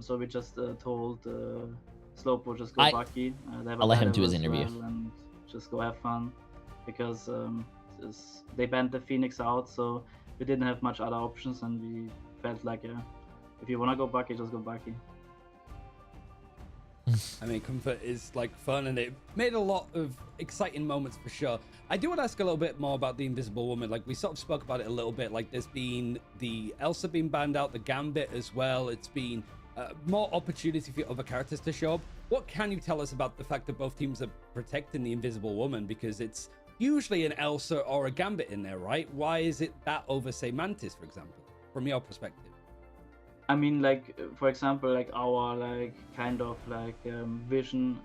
So we just told Slowpoke just go Bucky. I'll let him do his interview. And just go have fun, because they banned the Phoenix out, so we didn't have much other options, and we felt like, if you wanna go Bucky, just go Bucky. I mean, Comfort is like fun, and it made a lot of exciting moments for sure. I do want to ask a little bit more about the Invisible Woman. Like we sort of spoke about it a little bit. Like there's been the Elsa being banned out, the Gambit as well. It's been more opportunity for other characters to show up. What can you tell us about the fact that both teams are protecting the Invisible Woman? Because it's usually an Elsa or a Gambit in there, right? Why is it that over, say, Mantis, for example, from your perspective? I mean, like, for example, like our vision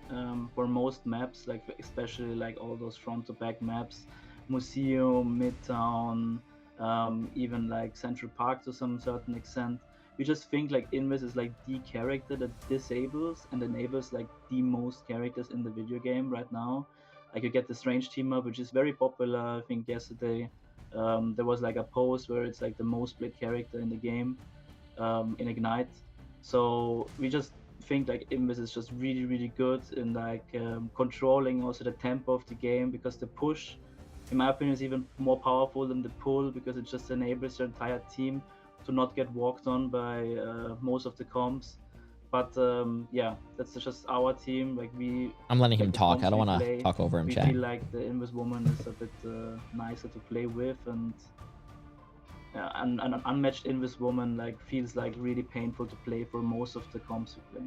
for most maps, like especially like all those front to back maps, Museum, Midtown, even like Central Park to some certain extent. We just think like Invis is like the character that disables and enables like the most characters in the video game right now. Like you get the Strange team up, which is very popular. I think yesterday there was like a post where it's like the most played character in the game. In Ignite, so we just think like Invis is just really good in like controlling also the tempo of the game, because the push, in my opinion, is even more powerful than the pull, because it just enables your entire team to not get walked on by most of the comps. But yeah, that's just our team. Like I'm letting him talk. I don't want to talk over him, chat. We feel like the Invis woman is a bit nicer to play with, and an unmatched Invis woman like feels like really painful to play for most of the comps you play.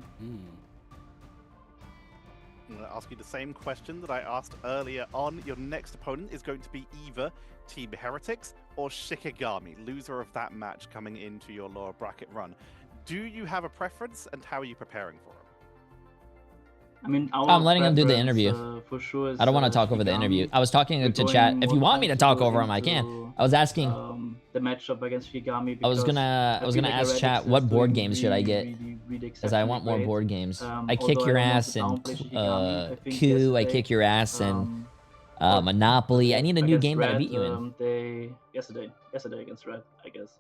I'm going to ask you the same question that I asked earlier on. Your next opponent is going to be either Team Heretics or Shikigami, loser of that match coming into your lower bracket run. Do you have a preference, and how are you preparing for it? I mean, I'm letting him do the interview. For sure is, I don't want to talk over the interview. I was talking to chat. If you want me to talk over him, I can. I was asking. The matchup against Shikigami. I was gonna ask chat what board games should I get, because I want more board games. I kick your ass and Coup. I kick your ass and Monopoly. I need a new game that I beat you in. Yesterday against Red, I guess.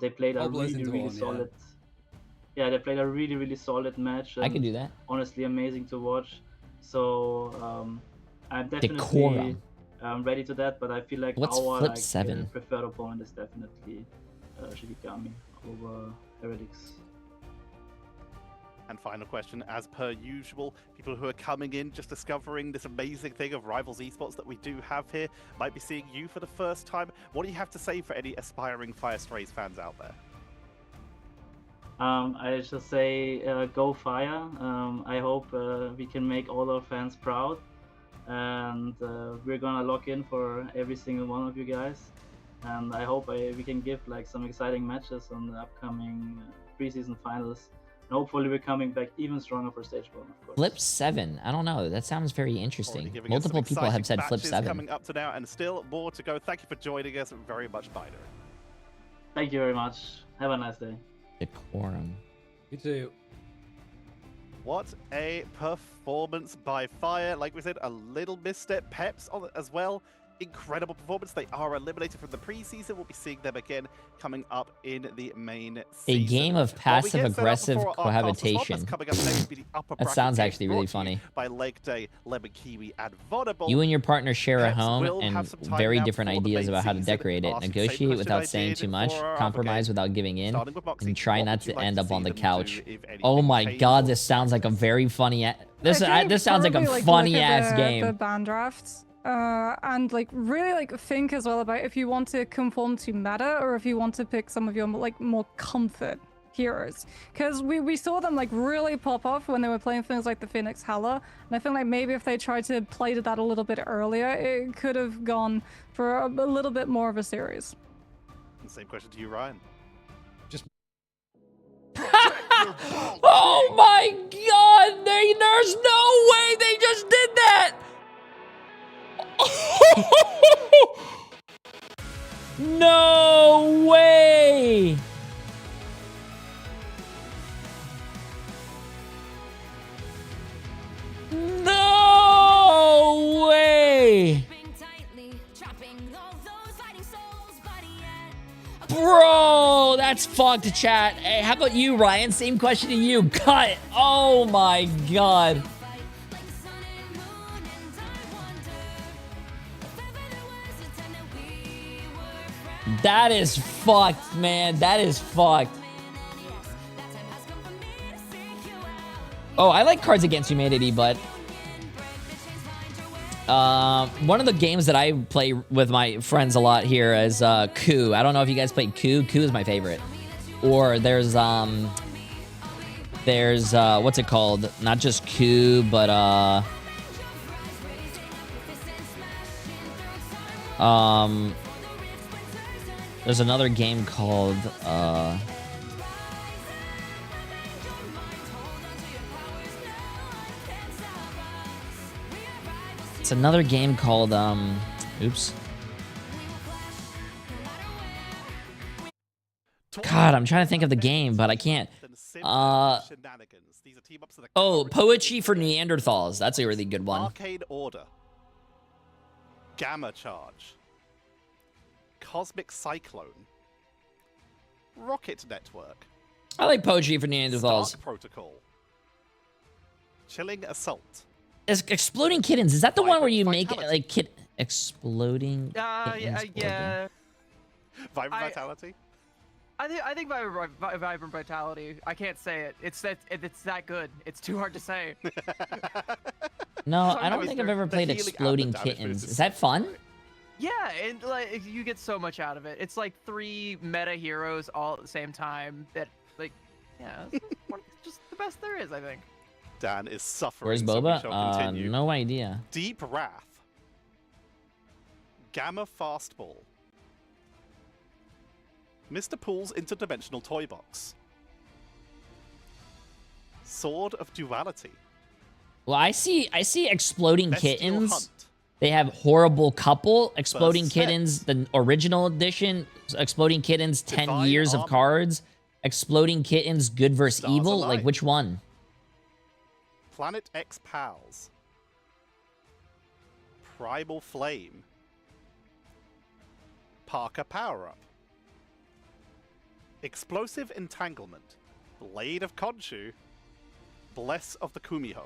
They played a Cobblers really, into really one, yeah. solid. Yeah, they played a really, really solid match. I could do that. Honestly, amazing to watch. So I'm definitely Decorum. ready to that. But I feel like What's our flip 7? preferred opponent is definitely Shikigami over Heretics. And final question, as per usual, people who are coming in, just discovering this amazing thing of Rivals Esports that we do have here, might be seeing you for the first time. What do you have to say for any aspiring Fire Strays fans out there? I just say go Fire. I hope we can make all our fans proud. And we're gonna lock in for every single one of you guys. And I hope we can give like some exciting matches on the upcoming preseason finals. And hopefully we're coming back even stronger for stage 1, of course. Flip 7. I don't know. That sounds very interesting. Already giving us Multiple some people have exciting said Flip matches 7. coming up to now, and still more to go. Thank you for joining us very much, Bider. Thank you very much. Have a nice day. Decorum. You too. What a performance by Fire. Like we said, a little misstep. Peps on it as well. Incredible performance. They are eliminated from the preseason. We'll be seeing them again coming up in the main season. A game of passive-aggressive cohabitation. That sounds actually really funny. By Leg Day, Lemon Kiwi, and Vonable. You and your partner share a Peps home will and have some time very now different before the ideas main about how to season. decorate it. Ask the same Negotiate question without I saying did too for much. our other Compromise game. without giving in. Starting with Moxie, And try what not would you to like end to up see on the them do, couch. if anything, Oh my change god, or this sounds like a very funny... This I think sounds like a probably, funny look ass at game. the band drafts, and like really like think as well about if you want to conform to meta or if you want to pick some of your like more comfort heroes, because we saw them like really pop off when they were playing things like the Phoenix Hela, and I think like maybe if they tried to play to that a little bit earlier, it could have gone for a little bit more of a series. Same question to you, Ryan. Oh my god! There's no way they just did that! No way! No way! Bro, that's fucked, chat. Hey, how about you, Ryan? Same question to you. Cut. Oh my god. That is fucked, man. That is fucked. Oh, I like Cards Against Humanity, but one of the games that I play with my friends a lot here is Coup. I don't know if you guys played Coup. Coup is my favorite. Or there's what's it called? Not just Coup, but there's another game called it's another game called oops. God, I'm trying to think of the game, but I can't. Oh, Poetry for Neanderthals. That's a really good one. Arcade Order. Gamma Charge. Cosmic Cyclone. Rocket Network. I like Poetry for Neanderthals. Stark Protocol. Chilling Assault. Exploding Kittens. Is that the one where you make Vitality. like exploding kittens? Yeah. Vibrant Vitality. I think Vibrant Vitality. I can't say it. It's that good. It's too hard to say. No, I don't think I've ever played Exploding Kittens. Is that fun? Yeah, and like you get so much out of it. It's like 3 meta heroes all at the same time. That like, yeah, it's just the best there is, I think. Dan is suffering. Where's so we Boba? shall continue. No idea. Deep Wrath. Gamma Fastball. Mr. Pool's Interdimensional Toy Box. Sword of Duality. Well, I see Exploding Bestial Kittens. Hunt. They have Horrible Couple, Exploding Burst Kittens, the original edition, Exploding Kittens, 10 Divine Years of Armor. Cards, Exploding Kittens, Good vs. Stars Evil. Align. Like, which one? Planet X Pals. Primal Flame. Parker Power Up. Explosive Entanglement, Blade of Khonshu, Bless of the Kumiho.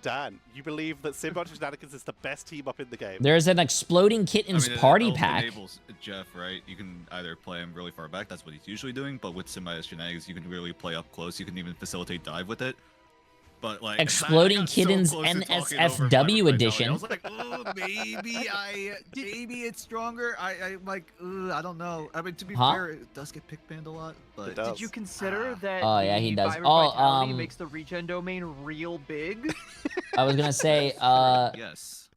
Dan, you believe that Simba Shenanigans is the best team up in the game? There's an Exploding Kittens party it pack. enables Jeff, right? You can either play him really far back, that's what he's usually doing, but with Simba Shenanigans, you can really play up close. You can even facilitate dive with it. But like Exploding Kittens NSFW edition. I was like, oh, maybe it's stronger. I don't know. I mean, to be fair, it does get pick banned a lot. But did you consider that? Oh yeah, he does. Vitality makes the regen domain real big. I was gonna say, yes.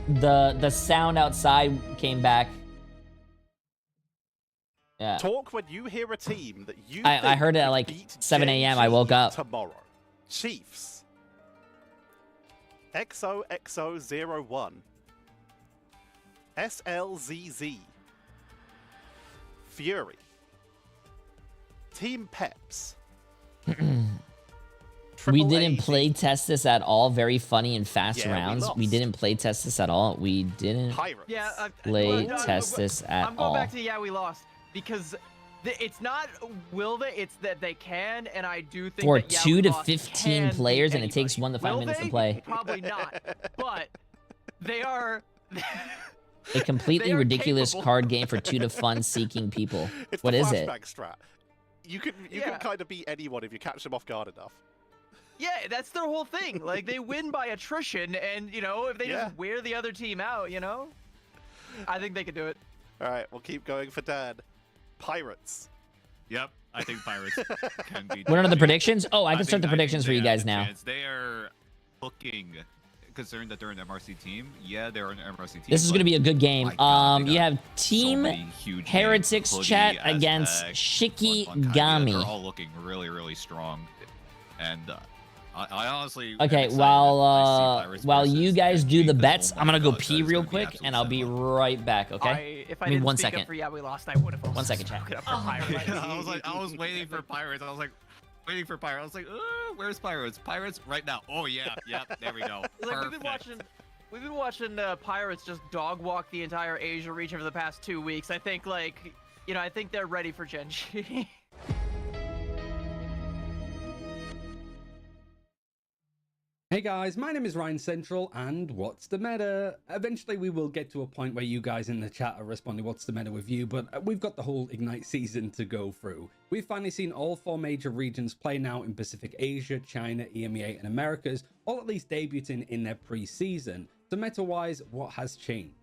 The sound outside came back. Yeah. Talk when you hear a team that you. I heard it at like 7 a.m. I woke up. Tomorrow. Chiefs. XOXO01. SLZZ. Fury. Team Peps. We didn't play test this at all. Very funny and fast Yeah, rounds. We didn't play test this at all. We didn't play test this at I'm going all. back to we lost because it's not will they, it's that they can, and I do think For that, 2 to 15 players, and it takes 1 to 5 will minutes they? to play. Probably not, but they are. A completely They are ridiculous capable. card game for 2 to fun-seeking people. It's What the is it? flashbang strat. You can kind of beat anyone if you catch them off guard enough. Yeah, that's their whole thing. Like they win by attrition, and if they just wear the other team out, I think they could do it. All right, we'll keep going for Dan. Pirates. Yep, I think Pirates can be. What are the predictions? Oh, I can start the predictions for you guys now. They are looking, considering that they're an MRC team. Yeah, they're an MRC team. This is going to be a good game. You have Team huge Heretics names, chat Hoodie, against Aztec, They're Shikigami. all looking really, really strong. And I honestly. Okay, while you guys do the bets, I'm gonna go pee real quick, and I'll be right back. Okay? If I Give me didn't 1 speak second. up for we lost, I would have. 1 second, chat. I was waiting for Pirates. I was like, waiting for Pirates. I was like, where's Pirates? Pirates right now. Oh yeah, there we go. Like we've been watching Pirates just dog walk the entire Asia region for the past 2 weeks. I think I think they're ready for Genji. Hey guys, my name is Ryan Central, and what's the meta? Eventually we will get to a point where you guys in the chat are responding what's the meta with you, but we've got the whole Ignite season to go through. We've finally seen all 4 major regions play now in Pacific Asia, China, EMEA, and Americas, all at least debuting in their pre-season. So meta-wise, what has changed?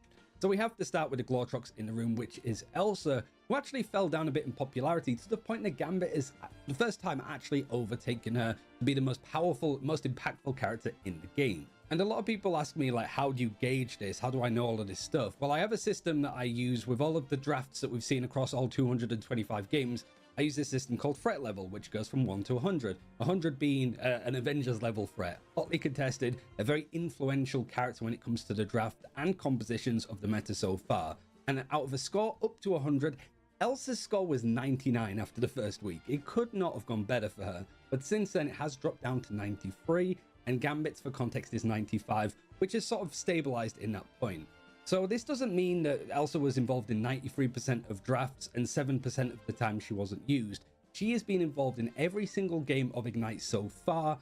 So we have to start with the Glortrox in the room, which is Elsa, who actually fell down a bit in popularity to the point that Gambit is the first time actually overtaken her to be the most powerful, most impactful character in the game. And a lot of people ask me, like, how do you gauge this? How do I know all of this stuff? Well, I have a system that I use with all of the drafts that we've seen across all 225 games. I use this system called threat level, which goes from 1 to 100. 100 being an Avengers level threat, hotly contested, a very influential character when it comes to the draft and compositions of the meta so far. And out of a score up to 100, Elsa's score was 99 after the first week. It could not have gone better for her, but since then it has dropped down to 93, and Gambit's for context is 95, which is sort of stabilized in that point. So this doesn't mean that Elsa was involved in 93% of drafts and 7% of the time she wasn't used. She has been involved in every single game of Ignite so far,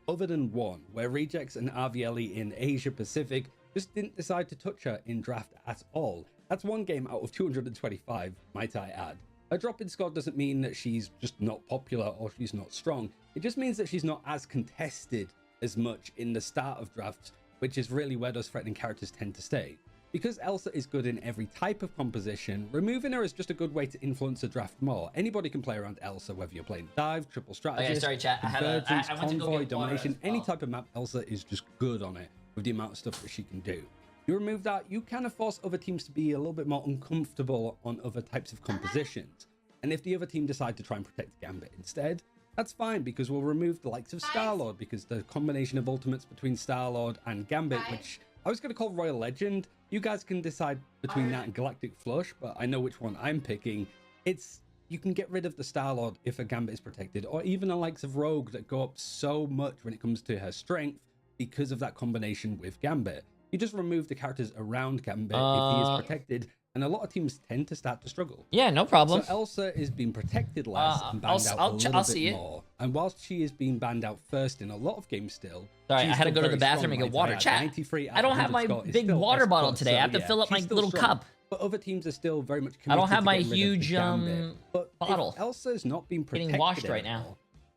other than one, where Rejects and RVLE in Asia Pacific just didn't decide to touch her in draft at all. That's one game out of 225, might I add. A drop in score doesn't mean that she's just not popular or she's not strong. It just means that she's not as contested as much in the start of drafts, which is really where those threatening characters tend to stay. Because Elsa is good in every type of composition, removing her is just a good way to influence the draft more. Anybody can play around Elsa, whether you're playing dive, triple strategist, Okay, sorry, chat. I went to go convoy, get domination, water as any well. type of map, Elsa is just good on it with the amount of stuff that she can do. You remove that, you kind of force other teams to be a little bit more uncomfortable on other types of compositions. And if the other team decide to try and protect Gambit instead, that's fine, because we'll remove the likes of Star-Lord, because the combination of ultimates between Star-Lord and Gambit, which I was going to call Royal Legend, you guys can decide between that and Galactic Flush, but I know which one I'm picking. You can get rid of the Star-Lord if a Gambit is protected, or even the likes of Rogue that go up so much when it comes to her strength because of that combination with Gambit. You just remove the characters around Gambit if he is protected, and a lot of teams tend to start to struggle. Yeah, no problem. So Elsa is being protected less and banned out a little bit more. And whilst she is being banned out first in a lot of games still. Sorry, I she's had to still go to the very bathroom strong, and get water. right? Chat. 93 I don't have my Scott is big still water S+, bottle today. I have to yeah, fill up my she's still little strong. cup. But other teams are still very much committed I don't have to my getting rid of huge the Gambit. But bottle. if Elsa's not being protected Getting washed right anymore, now.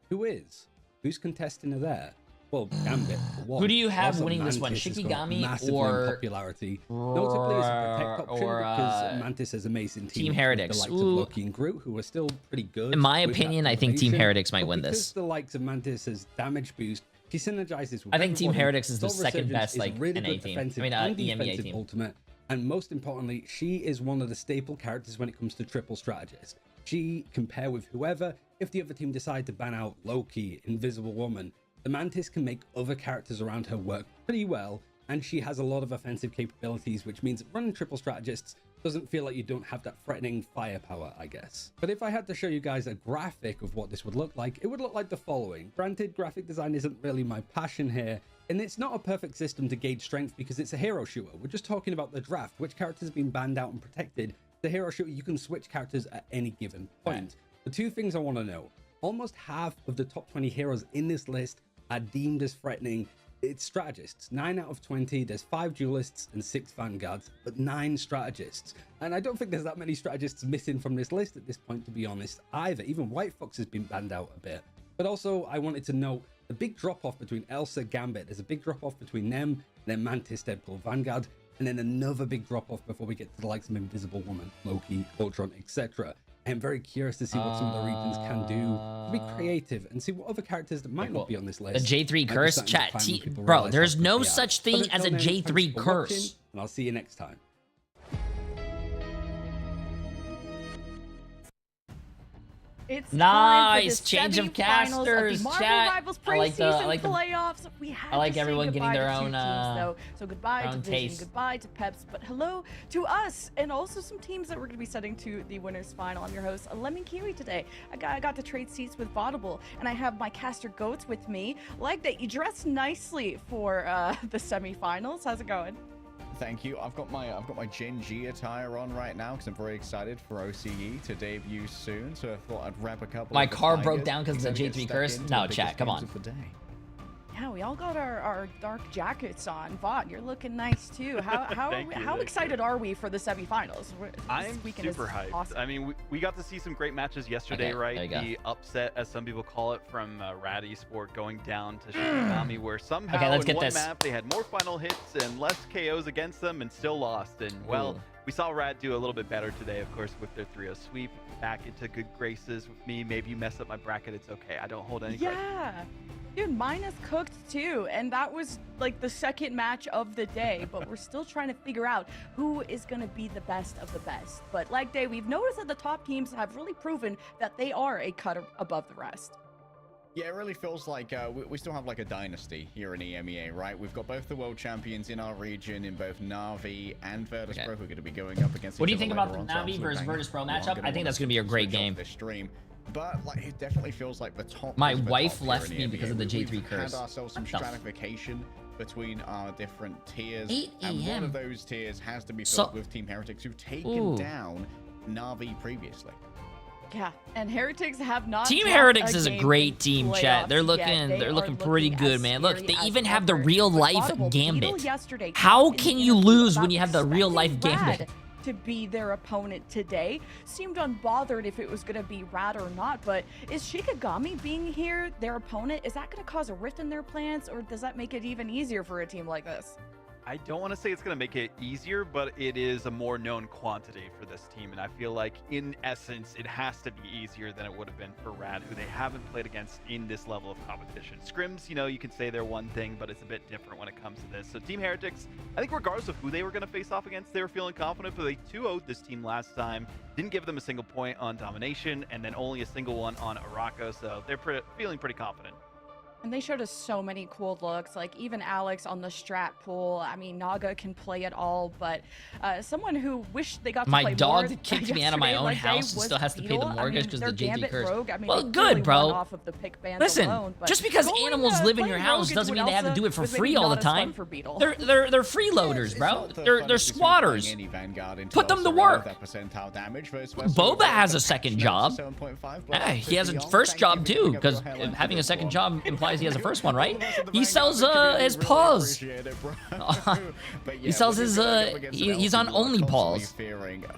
who is? Who's contesting her there? Well, Gambit. For one. Who do you have Also, winning this one? Mantis has gone Shikigami massively in or popularity? Notably as a protect option because Mantis has amazing Team with Heretics. the likes of Loki and Groot, who are still pretty good. In my with that opinion, I think Team combination. Heretics might But win because this. the likes of Mantis has damage boost, she synergizes with I think Team everybody. Heretics is the Soul second Resurgence best, is like, really NA good team. defensive I mean, and EMEA defensive team. ultimate. And most importantly, she is one of the staple characters when it comes to triple strategists. She can pair with whoever. If the other team decide to ban out Loki, Invisible Woman, the Mantis can make other characters around her work pretty well, and she has a lot of offensive capabilities, which means running triple strategists doesn't feel like you don't have that threatening firepower, I guess. But if I had to show you guys a graphic of what this would look like, it would look like the following. Granted, graphic design isn't really my passion here, and it's not a perfect system to gauge strength because it's a hero shooter. We're just talking about the draft, which characters have been banned out and protected. The hero shooter, you can switch characters at any given point. The two things I want to know: almost half of the top 20 heroes in this list are deemed as threatening. It's strategists. 9 out of 20. There's 5 duelists and 6 vanguards, but 9 strategists. And I don't think there's that many strategists missing from this list at this point, to be honest, either. Even White Fox has been banned out a bit. But also, I wanted to note the big drop-off between Elsa, Gambit. There's a big drop-off between them, then Mantis, Deadpool, Vanguard, and then another big drop-off before we get to the likes of Invisible Woman, Loki, Ultron, etc. I'm very curious to see what some of the regions can do to be creative and see what other characters that might not be on this list. The J3 might be curse? starting to Chat, find when people bro, realize there's how good no they are. such But thing until as a then, J3 thanks for curse. watching, and I'll see you next time. It's Nice time for the change of semifinals casters, of the Marvel chat. Rivals I like the- preseason I like the- playoffs. We had I like to say everyone getting goodbye their to two own, teams, though. So goodbye their to own Vision, taste. goodbye to Peps, but hello to us, and also some teams that we're going to be sending to the winners final. I'm your host, Lemon Kiwi, today. I got to trade seats with Vaudable, and I have my caster goats with me. Like that, you dressed nicely for the semifinals. How's it going? Thank you. I've got my Gen G attire on right now because I'm very excited for OCE to debut soon. So I thought I'd wrap a couple. My of the car broke Tigers down because of the before we J3 get curse. stuck into No, the chat, biggest come games on. of the day. Yeah, we all got our dark jackets on. Vaughn, you're looking nice too. How Thank you, how thank excited are we for the semifinals? I'm super hyped. Awesome. I mean, we got to see some great matches yesterday, Okay, right? there you go. The upset, as some people call it, from Rad Esport going down to Shikigami, where somehow Okay, let's in get one this. map they had more final hits and less KOs against them and still lost. And well, Ooh. we saw Rad do a little bit better today, of course, with their 3-0 sweep. Back into good graces with me. Maybe you mess up my bracket, it's okay. I don't hold any grudges. Yeah. Dude, mine is cooked too, and that was like the second match of the day, but we're still trying to figure out who is going to be the best of the best. But like Day, we've noticed that the top teams have really proven that they are a cut above the rest. Yeah, it really feels like we still have like a dynasty here in EMEA, right? We've got both the world champions in our region in both Na'Vi and Virtus Pro who are going to be going up against. What do you each think other about the later on, so Na'Vi I'm versus hoping Virtus Pro I'm matchup? gonna I think wanna that's going to be a great switch off game. this stream. But like, it definitely feels like the top. My is the wife top here left in me because of the EMEA. J3 We've curse. had ourselves some What the f- stratification between our different tiers, 8 and one AM. of those tiers has to be So- filled with Team Heretics, who've taken Ooh. down Na'Vi previously. Yeah, and Heretics have not. Team dropped Heretics is a game great in team, playoffs chat. They're yet. looking, They they're are looking pretty as good, man. Look, scary they as even have the ever. real But life Audible, Beetle Gambit. yesterday How talked in can an you interview lose when about you have the real life expecting Gambit? Rad to be their opponent today. Seemed unbothered if it was going to be Rad or not, but is Shikigami being here their opponent? Is that going to cause a rift in their plans, or does that make it even easier for a team like this? I don't want to say it's going to make it easier, but it is a more known quantity for this team. And I feel like, in essence, it has to be easier than it would have been for Rad, who they haven't played against in this level of competition. Scrims, you know, you can say they're one thing, but it's a bit different when it comes to this. So Team Heretics, I think regardless of who they were going to face off against, they were feeling confident, but they 2-0'd this team last time. Didn't give them a single point on domination, and then only a single one on Arako, so they're feeling pretty confident. And they showed us so many cool looks, like even Alex on the strat pool. I mean, Naga can play it all, but someone who wished they got to My play dog more kicked me out of my own house and still has to pay the mortgage because the Jay3 curse. Well, good, bro. Listen, just because animals live in your house doesn't mean they have to do it for free all the time. They're freeloaders, bro. They're squatters. Put them to work. Boba has a second job. He has a first job too, because having a second job implies he has a first one, right? He sells his paws. He sells his he's on only paws.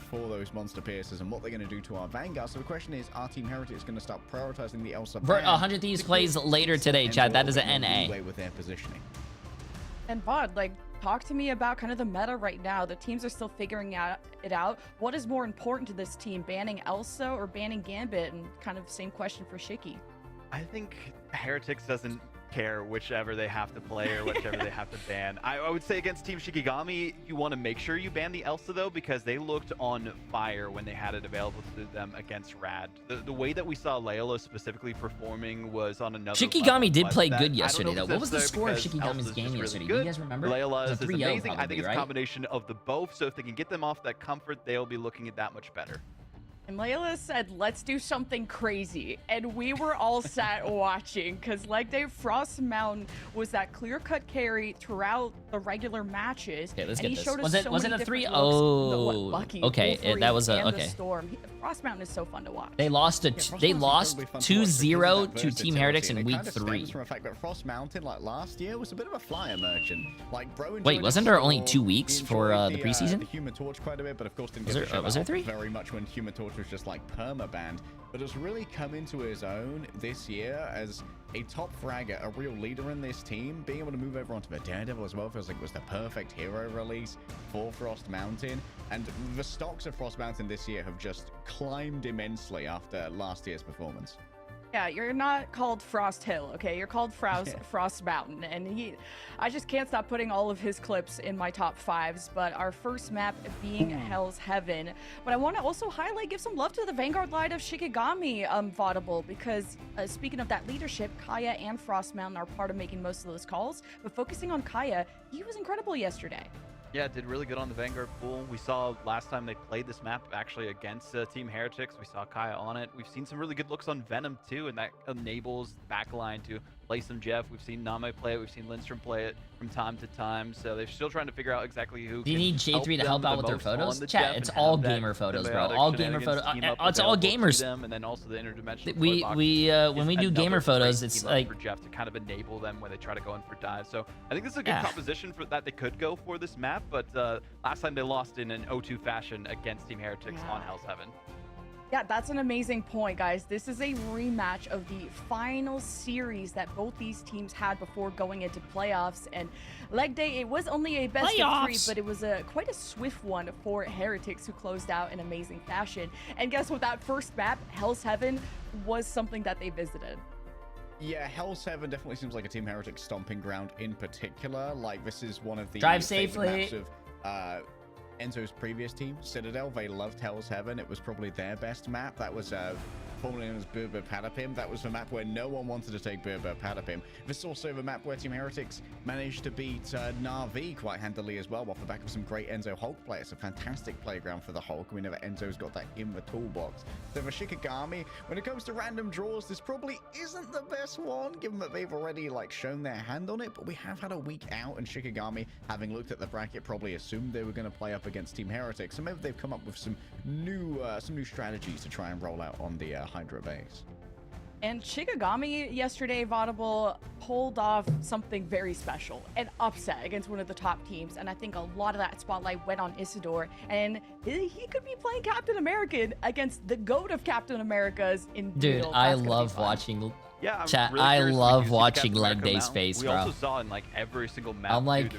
For those monster piercers and what they're going to do to our Vanguard. So the question is, are Team Heretics going to start prioritizing the Elsa? 100 Thieves plays later today, Chad. That is an NA. With their positioning. And Vod, like, talk to me about kind of the meta right now. The teams are still figuring it out. What is more important to this team, banning Elsa or banning Gambit? And kind of same question for Shiki. I think Heretics doesn't care whichever they have to play or whichever they have to ban. I would say against Team Shikigami, you want to make sure you ban the Elsa though, because they looked on fire when they had it available to them against Rad. The way that we saw Layla specifically performing was on another Shikigami did play good I yesterday don't know though. if What was that's the score of because Shikigami's Elsa's game just yesterday? really Do you guys remember? Layla It was is a 3-0 amazing. I probably, think it's right? a combination of the both, so if they can get them off that comfort, they'll be looking at that much better. And Layla said, let's do something crazy. And we were all sat watching because Leg Day Frost Mountain was that clear-cut carry throughout the regular matches. Okay, let's and get he this. showed us Was it so a many 3? different Oh, looks. Lucky, okay. That was a and the okay. Storm. Frost Mountain is so fun to watch. They lost 2-0 to Team Heretics in week 3. From the fact that Frost Mountain, like last year, was a bit of a flyer merchant. Like, bro, Wait, wasn't there only 2 weeks for the preseason? The Human Torch quite a bit, but of course didn't Was get there- was there 3? very much when Human Torch was just like perma-banned. But has really come into his own this year as a top fragger, a real leader in this team. Being able to move over onto the Daredevil as well feels like it was the perfect hero release for Frost Mountain. And the stocks of Frost Mountain this year have just climbed immensely after last year's performance. Yeah, you're not called Frost Hill, okay? You're called Frost Mountain, and I just can't stop putting all of his clips in my top 5s, but our first map being Hell's Heaven. But I want to also highlight, give some love to the Vanguard line of Shikigami Vaudable, because speaking of that leadership, Kaya and Frost Mountain are part of making most of those calls, but focusing on Kaya, he was incredible yesterday. Yeah, did really good on the Vanguard pool. We saw last time they played this map actually against Team Heretics. We saw Kaya on it. We've seen some really good looks on Venom too, and that enables backline to play some Jeff. We've seen Name play it. We've seen Lindstrom play it from time to time. So they're still trying to figure out exactly who. Do you need Jay3 to help out with their photos? Chat, it's all gamer photos, bro. All gamer photos. It's all gamers. And then also the interdimensional. When we do gamer photos, it's like for Jeff to kind of enable them when they try to go in for dives. So I think this is a good composition for that they could go for this map. But last time they lost in an 0-2 fashion against Team Heretics on Hell's Heaven. Yeah, that's an amazing point, guys. This is a rematch of the final series that both these teams had before going into playoffs. And Leg Day, it was only a best of 3, but it was quite a swift one for Heretics, who closed out in amazing fashion. And guess what? That first map, Hell's Heaven, was something that they visited. Yeah, Hell's Heaven definitely seems like a Team Heretics stomping ground in particular. Like, this is one of the drive safely maps of Enzo's previous team, Citadel. They loved Hell's Heaven. It was probably their best map. That was formerly known as Burba Patapim. That was the map where no one wanted to take Burba Patapim. This is also the map where Team Heretics managed to beat Na'Vi quite handily as well, off the back of some great Enzo Hulk play. It's a fantastic playground for the Hulk. We know that Enzo's got that in the toolbox. So for Shikigami, when it comes to random draws, this probably isn't the best one, given that they've already like shown their hand on it, but we have had a week out, and Shikigami, having looked at the bracket, probably assumed they were going to play up against Team Heretics. So maybe they've come up with some new strategies to try and roll out on the Hydra base. And Shikigami yesterday, Vaudable, pulled off something very special, an upset against one of the top teams, and I think a lot of that spotlight went on Isidore, and he could be playing Captain America against the GOAT of Captain Americas in Dude, Beetle. I love watching Yeah, chat. really I curious love if you watching see Leg Captain Day's America face, we bro. also saw in like every single map I'm like,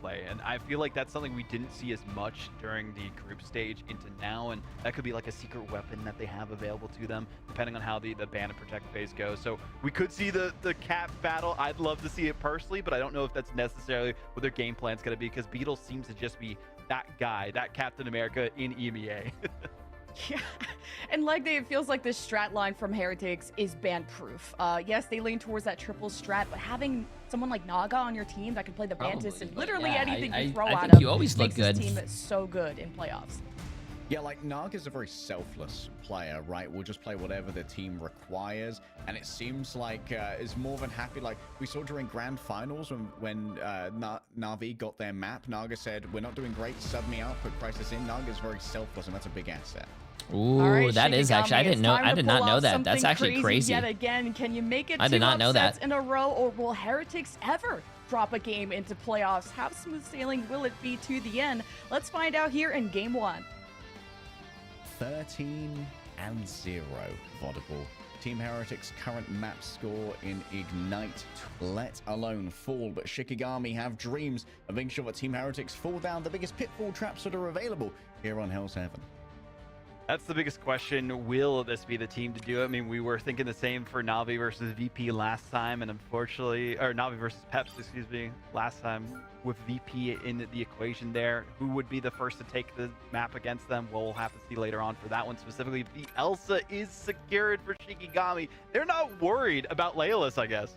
play, and I feel like that's something we didn't see as much during the group stage into now, and that could be like a secret weapon that they have available to them depending on how the ban and protect phase goes. So we could see the cap battle. I'd love to see it personally, but I don't know if that's necessarily what their game plan's going to be, because Beetle seems to just be that guy, that Captain America in EMEA. Yeah, and like it feels like this strat line from Heretics is band proof. Yes, they lean towards that triple strat, but having someone like Naga on your team that can play the Mantis and literally anything you throw at him always makes look this good. team so good in playoffs. Yeah, like Naga's a very selfless player, right? We'll just play whatever the team requires, and it seems like is more than happy. Like we saw during grand finals when Na'Vi got their map, Naga said, "We're not doing great. Sub me out. Put prices in." Naga's very selfless, and that's a big asset. Ooh, right, that is actually, I didn't know. I did not know that. That's actually crazy. Yet again, can you make it I did not know that. in a row, or will Heretics ever drop a game into playoffs? How smooth sailing will it be to the end? Let's find out here in game 1. 13-0 Vodable. Team Heretics' current map score in Ignite, let alone Fall, but Shikigami have dreams of making sure that Team Heretics fall down the biggest pitfall traps that are available here on Hell's Heaven. That's the biggest question. Will this be the team to do it? I mean, we were thinking the same for Na'Vi versus VP last time, and unfortunately, or Na'Vi versus Peps, excuse me, last time with VP in the equation there. Who would be the first to take the map against them? Well, we'll have to see later on for that one specifically. The Elsa is secured for Shikigami. They're not worried about Layla's, I guess.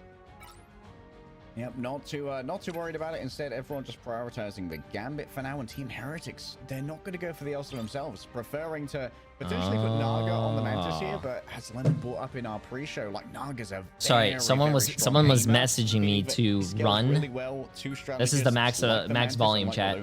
Yep, not too worried about it. Instead, everyone just prioritizing the Gambit for now. And Team Heretics, they're not going to go for the Elsa themselves, preferring to potentially put Naga on the Mantis here. But as Lemon brought up in our pre-show, like Naga's a someone was messaging me to run. Really well, this is the max volume chat.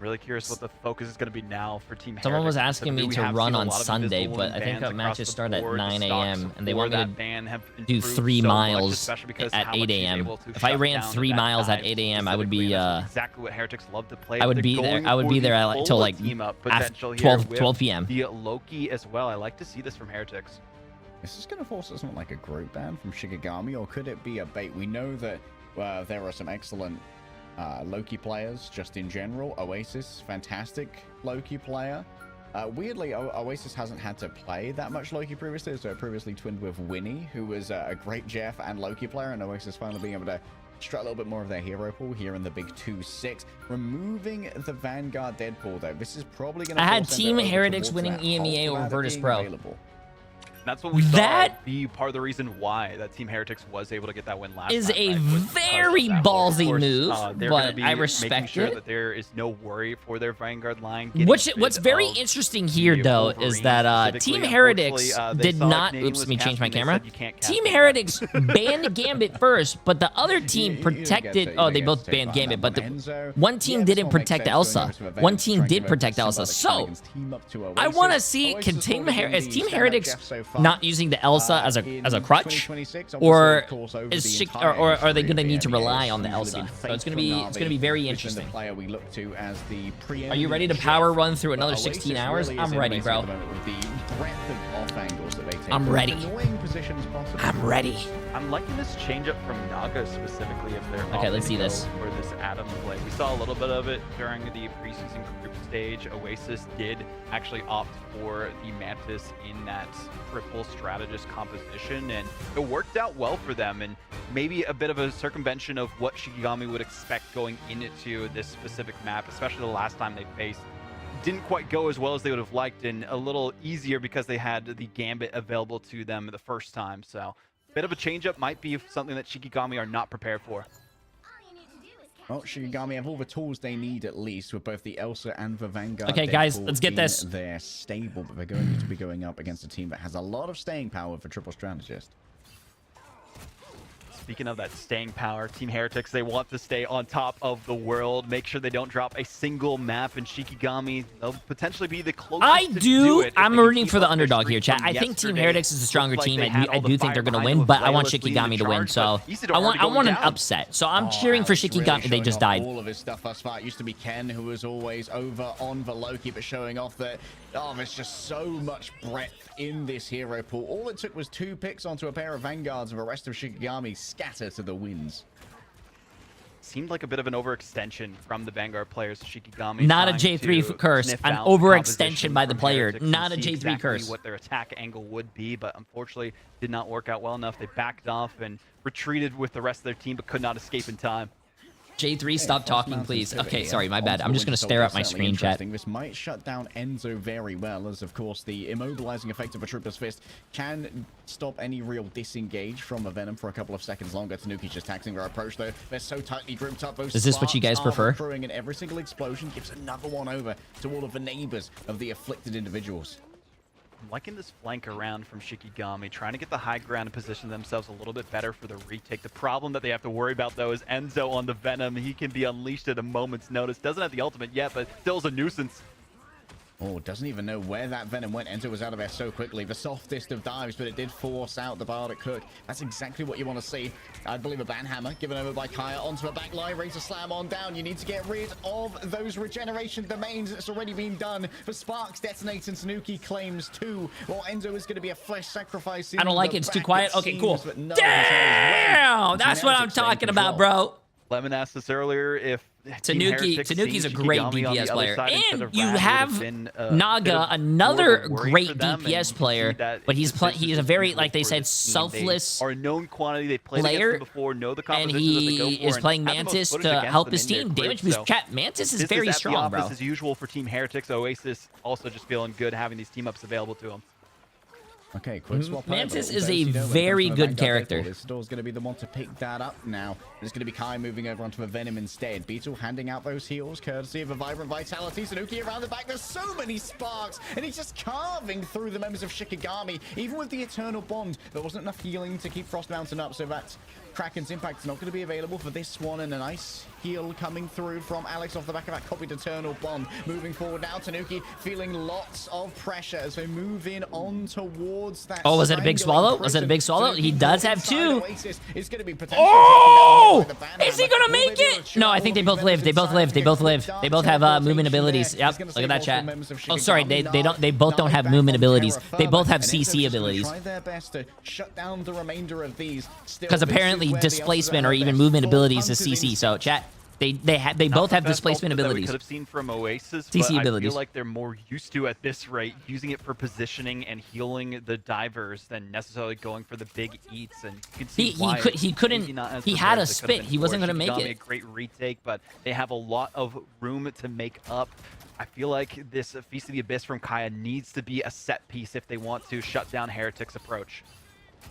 Really curious what the focus is going to be now for Team Heretics. Someone was asking me to run on Sunday, but I think our matches start at 9 a.m. and they want me to do 3 miles at 8 a.m. If I ran 3 miles at 8 a.m., I would be exactly what Heretics love to play. I would be there. I would be there at till like 12 p.m. The Loki as well. I like to see this from Heretics. Is this going to force us on like a group ban from Shikigami, or could it be a bait? We know that there are some excellent Loki players just in general. Oasis, fantastic Loki player. Weirdly, Oasis hasn't had to play that much Loki previously, so previously twinned with Winnie, who was a great Jeff and Loki player, and Oasis finally being able to strut a little bit more of their hero pool here in the big 2-6. Removing the Vanguard Deadpool, though, this is probably going to... I had Team Heretics winning EMEA over Virtus Pro. Available. That's what we saw be part of the reason why that Team Heretics was able to get that win last is time. A very ballsy move, but I respect sure it. That there is no worry for their Vanguard line. What's very interesting here, though, is that Team Heretics did not... Oops, let me change my camera. Team Heretics banned Gambit first, but the other team protected... Oh, they both banned Gambit, but one team didn't protect Elsa. One team did protect Elsa. So, I want to see... Is Team Heretics not using the Elsa as a crutch, or are they gonna need to rely on the Elsa? So it's gonna be very interesting. Are you ready to power run through another 16 hours? I'm ready, bro. I'm ready. I'm ready. I'm liking this change up from Naga specifically. If they're okay, let's see this. For this Adam play, we saw a little bit of it during the preseason group stage. Oasis did actually opt for the Mantis in that triple strategist composition, and it worked out well for them, and maybe a bit of a circumvention of what Shikigami would expect going into this specific map, especially the last time they faced. Didn't quite go as well as they would have liked, and a little easier because they had the Gambit available to them the first time. So a bit of a change-up might be something that Shikigami are not prepared for. Well, Shikigami have all the tools they need, at least, with both the Elsa and the Vanguard. Okay, guys, let's get this. They're stable, but they're going to be going up against a team that has a lot of staying power for triple strategist. Speaking of that staying power, Team Heretics, they want to stay on top of the world, make sure they don't drop a single map, and Shikigami, they'll potentially be the closest to do it. I'm rooting for the underdog here, chat. I think Team Heretics is a stronger team. I do think they're going to win, but I want Shikigami to win, so I want an upset. So I'm cheering for Shikigami. They just died. All of his stuff thus far. It used to be Ken, who was always over on the Loki, but showing off that, there's just so much breadth in this hero pool. All it took was 2 picks onto a pair of Vanguards, and the rest of Shikigami scatter to the winds. Seemed like a bit of an overextension from the Vanguard players. Shikigami not a J3 curse, an overextension by the player, not a J3 curse. What their attack angle would be, but unfortunately did not work out well enough. They backed off and retreated with the rest of their team, but could not escape in time. J3, stop talking, please. Okay, sorry, my bad. I'm just going to stare at my screen, chat. This might shut down Enzo very well, as of course the immobilizing effect of a Trooper's Fist can stop any real disengage from a Venom for a couple of seconds longer. Tanuki's just taxing their approach, though. They're so tightly grouped up. Those Is this what you guys prefer? Throwing in every single explosion gives another one over to all of the neighbors of the afflicted individuals. I'm liking this flank around from Shikigami, trying to get the high ground and position themselves a little bit better for the retake. The problem that they have to worry about, though, is Enzo on the Venom. He can be unleashed at a moment's notice. Doesn't have the ultimate yet, but still is a nuisance. Oh, doesn't even know where that Venom went. Enzo was out of there so quickly. The softest of dives, but it did force out the Bardic Cook. That's exactly what you want to see. I believe a Banhammer given over by Kaya onto a back line, ready to slam on down. You need to get rid of those regeneration domains. It's already been done. For Sparks detonating, Tanuki claims 2. Well, Enzo is going to be a flesh sacrifice. I don't like it. It's too quiet. Okay, cool. Damn! That's what I'm talking about, bro. Lemon asked us earlier if Tanuki's a great DPS player, and you have Naga, another great DPS player, but he's a very, like they said, selfless or a known quantity. They played player, against them before, know the and compositions that they go he for, is and playing have the most Mantis footage to against help them his in their team. group. Damage boost. So Chat, Mantis is this very at the strong, office bro. as usual for Team Heretics. Oasis also just feeling good having these team ups available to them. Okay, quick swap. Mantis is a very good character. This door's going to be the one to pick that up now. It's going to be Kai moving over onto a Venom instead. Beetle handing out those heals, courtesy of a Vibrant Vitality. Tanuki around the back. There's so many sparks, and he's just carving through the members of Shikigami. Even with the Eternal Bond, there wasn't enough healing to keep Frost Mountain up, so that Kraken's Impact is not going to be available for this one, and a nice heal coming through from Alex off the back of that copied Eternal Bond. Moving forward now, Tanuki feeling lots of pressure as they move in on towards that. Oh, was it a big swallow? Was it a big swallow? He does have 2. Oh! Is he gonna make it? No, I think they both live. They both live. They both live. They both have movement abilities. Yep. Look at that chat. Oh, sorry. They don't. They both don't have movement abilities. They both have CC abilities. Try their best to shut down the remainder of these. Because apparently displacement or even movement abilities is CC. So chat. They both have displacement abilities. We could have seen from Oasis, CC but abilities. I feel like they're more used to at this rate using it for positioning and healing the divers than necessarily going for the big eats. And you can see why he couldn't. He had a spit. He wasn't going to make it. A great retake, but they have a lot of room to make up. I feel like this Feast of the Abyss from Kaya needs to be a set piece if they want to shut down Heretics' approach.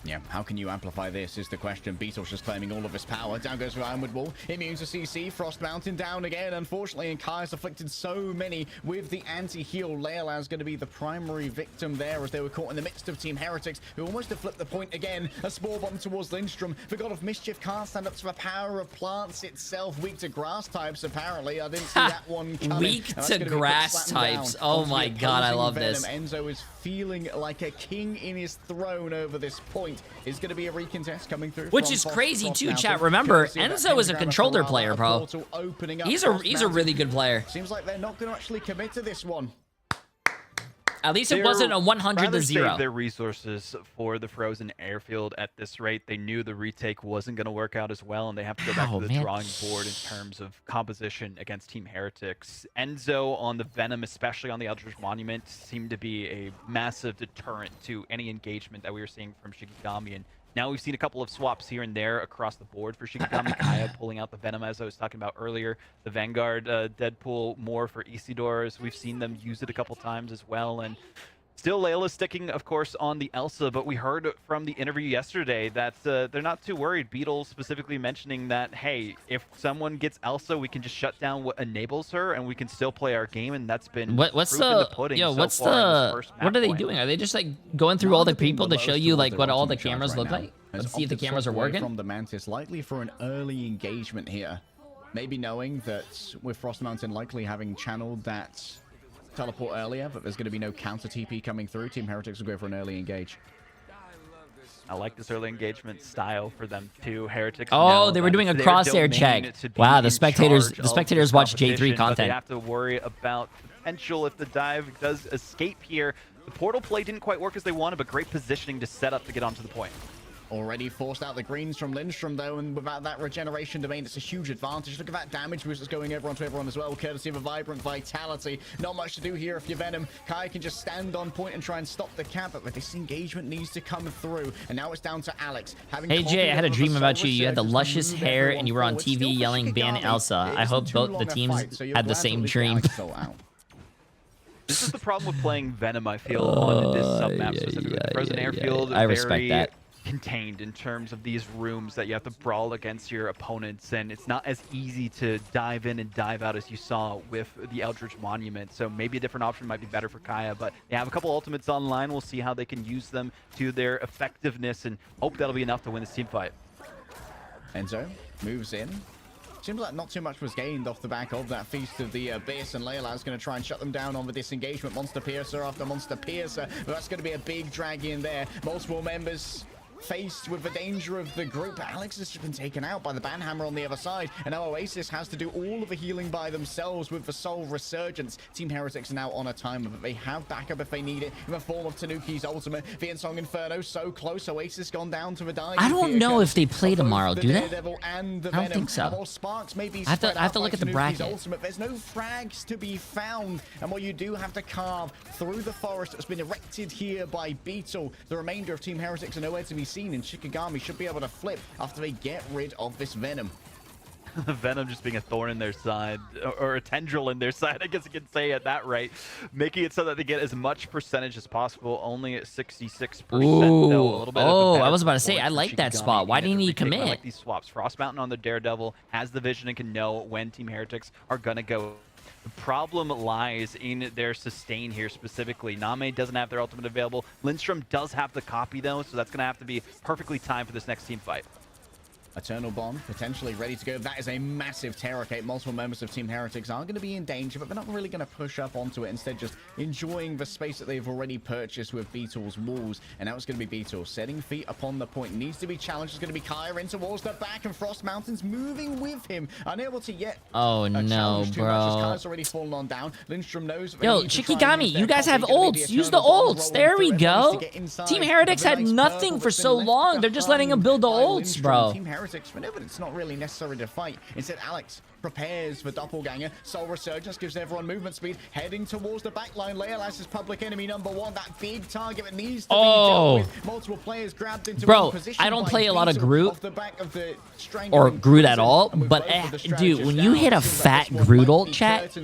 Yeah, how can you amplify this is the question. Beetle's just claiming all of his power. Down goes for Ironwood Wall. Immune to CC. Frost Mountain down again, unfortunately. And Kai's afflicted so many with the anti-heal. Leila's going to be the primary victim there as they were caught in the midst of Team Heretics, who almost have flipped the point again. A Spore Bomb towards Lindstrom. The God of Mischief can't stand up to the power of plants itself. Weak to grass types, apparently. I didn't see that one coming. Weak to grass types. Oh my god, I love this. Enzo is feeling like a king in his throne over this point. Is going to be a recontest coming through. Which is crazy too, chat. Remember, Enzo is a controller player, bro. He's a really good player. Seems like they're not going to actually commit to this one. At least it wasn't a 100 to 0. Save their resources for the frozen airfield at this rate. They knew the retake wasn't going to work out as well, and they have to go back to the drawing board in terms of composition against Team Heretics. Enzo on the Venom, especially on the Eldritch Monument, seemed to be a massive deterrent to any engagement that we were seeing from Shikigami. And now we've seen a couple of swaps here and there across the board for Shikigami. Kaya pulling out the Venom, as I was talking about earlier. The Vanguard Deadpool more for Isidor's. We've seen them use it a couple times as well. And still Layla sticking, of course, on the Elsa. But we heard from the interview yesterday that they're not too worried. Beetle specifically mentioning that, hey, if someone gets Elsa, we can just shut down what enables her and we can still play our game. And that's been what's the pudding what's so far in this first what are they point. doing? Are they just like going through all the people to show you like what all the cameras look like? Let's see if the cameras are working. From the Mantis, likely for an early engagement here. Maybe knowing that with Frost Mountain likely having channeled that teleport earlier, but there's going to be no counter TP coming through. Team Heretics will go for an early engage. I like this early engagement style for them too. Heretics. Oh, they were doing a crosshair check. Wow, the spectators watch J3 content. They have to worry about potential if the dive does escape here. The portal play didn't quite work as they wanted, but great positioning to set up to get onto the point. Already forced out the greens from Lindstrom, though, and without that regeneration domain, it's a huge advantage. Look at that damage boost that's going over onto everyone as well, courtesy of a Vibrant Vitality. Not much to do here if you're Venom. Kai can just stand on point and try and stop the cap, but this engagement needs to come through. And now it's down to Alex. Hey, Jay, I had a dream about you. You had the luscious hair, and you were on TV yelling, ban Elsa. I hope both the teams had the same dream. This is the problem with playing Venom, I feel, on this submap specifically. The Frozen Airfield, I respect that. Contained in terms of these rooms that you have to brawl against your opponents, and it's not as easy to dive in and dive out as you saw with the Eldritch Monument. So maybe a different option might be better for Kaya, but they have a couple ultimates online. We'll see how they can use them to their effectiveness, and hope that'll be enough to win this team fight. Enzo moves in. Seems like not too much was gained off the back of that Feast of the Abyss, and Leola's going to try and shut them down on the disengagement. Monster Piercer after Monster Piercer, but that's going to be a big drag in there. Multiple members faced with the danger of the group. Alex has just been taken out by the Banhammer on the other side, and now Oasis has to do all of the healing by themselves with the Soul Resurgence. Team Heretics are now on a timer, but they have backup if they need it in the form of Tanuki's ultimate. The Song Inferno so close. Oasis gone down to the dying. I don't know if they play tomorrow, do they? I don't think so. Sparks may be I have to look at the bracket. Ultimate. There's no frags to be found, and what you do have to carve through the forest that's been erected here by Beetle. The remainder of Team Heretics are nowhere to be seen, and Shikigami should be able to flip after they get rid of this Venom. Venom just being a thorn in their side, or a tendril in their side, I guess you can say it that right. Making it so that they get as much percentage as possible, only at 66%. Ooh. Though, a little bit I was about to say, I like that spot. Why didn't he commit? I like these swaps. Frost Mountain on the Daredevil has the vision and can know when Team Heretics are going to go. The problem lies in their sustain here specifically. Name doesn't have their ultimate available. Lindstrom does have the copy though, so that's going to have to be perfectly timed for this next team fight. Eternal Bond potentially ready to go. That is a massive terror cape. Multiple members of Team Heretics are going to be in danger, but they're not really going to push up onto it. Instead, just enjoying the space that they've already purchased with Beetle's walls. And now it's going to be Beetle setting feet upon the point. Needs to be challenged. It's going to be Kaya in towards the back, and Frost Mountain's moving with him. Unable to yet. Oh no, bro. Kaya's already fallen on down. Lindstrom knows. Yo, Shikigami, you guys have ults. Use the ults. There we go. Team Heretics had nothing for so long. They're just letting him build the ults, bro. Team Heretics, whenever it's not really necessary to fight. Instead, Alex prepares for Doppelganger. Soul Resurgence gives everyone movement speed. Heading towards the backline. Leolas is public enemy #1. That big target that needs to be dealt with. Multiple players grabbed into one position. I don't play a lot of Groot or Groot at all, but dude, when you hit a fat Groot ult, chat,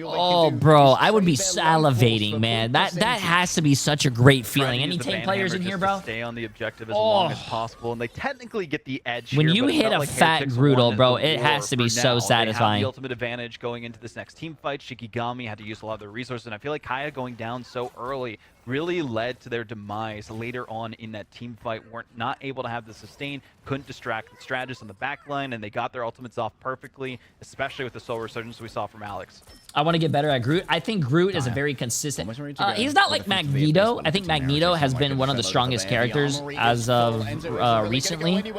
oh, bro, I would be salivating, man. That has to be such a great feeling. Any tank players in here, bro? Stay on the objective as long as possible, and they technically get the edge when here, you hit a fat Groot ult, bro, it has to be so satisfying. They have the ultimate advantage going into this next team fight. Shikigami had to use a lot of their resources, and I feel like Kaya going down so early really led to their demise later on in that team fight. Weren't not able to have the sustain, couldn't distract the strategists on the back line, and they got their ultimates off perfectly, especially with the Soul Resurgence we saw from Alex. I want to get better at Groot. I think Groot is a very consistent. He's not like Magneto. I think Magneto has been one of the strongest characters as of recently.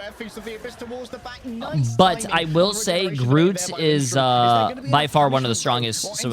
But I will say Groot is by far one of the strongest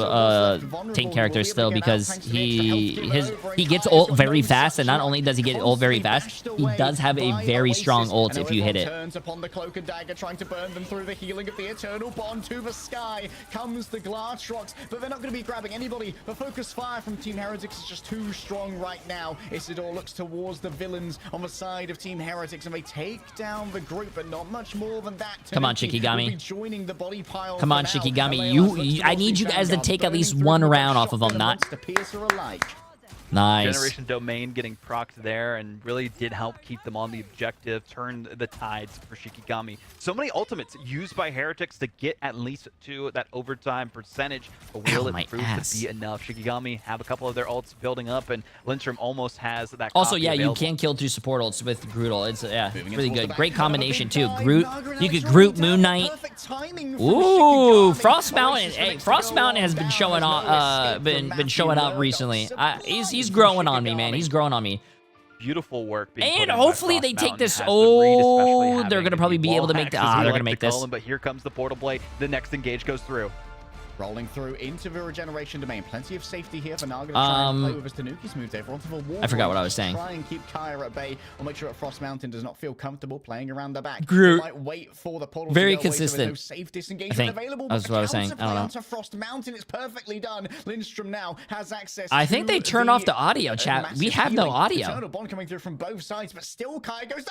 tank characters still, because he gets ult very fast, and not only does he get ult very fast, he does have a very strong ult if you hit it. Turns upon the cloak and dagger, trying to burn them through the healing of the Eternal Bond to the sky. Comes the glass rocks, but they're not going to be grabbing anybody. The focus fire from Team Heretics is just too strong right now. Isidore looks towards the villains on the side of Team Heretics, and they take down the group, but not much more than that. Come on, Shikigami. Joining the body pile. Come on, Shikigami. I need you guys to take at least one round off of them, not. Nice. Generation Domain getting procced there, and really did help keep them on the objective, turned the tides for Shikigami. So many ultimates used by Heretics to get at least to that overtime percentage, but will it prove to be enough? Shikigami have a couple of their ults building up, and Lindstrom almost has that. Also, yeah, you can kill 2 support ults with Groot ult. It's really good. Great combination too. Groot, you could Groot Moon Knight. Ooh, Frost Mountain. Hey, Frost Mountain has been showing off. Been showing up recently. He's growing on me, man. He's growing on me. Beautiful work. And hopefully they take this. Oh, they're gonna probably be able to make the. They're gonna make this. But here comes the portal blade. The next engage goes through. Rolling through into the regeneration domain. Plenty of safety here for Naga to try and play with his Tanuki's moved over onto the wall. I forgot what I was saying. Try and keep Kaya at bay, or make sure that Frost Mountain does not feel comfortable playing around the back. Groot. Might wait for the portal Very to go away, so there's consistent. no safe disengagement I think available. that's what I was saying. I don't know. Onto Frost Mountain, it's perfectly done. Lindstrom now has access. I think they turn off the audio, chat. We have no audio. Eternal bond coming through from both sides, but still Kaya goes.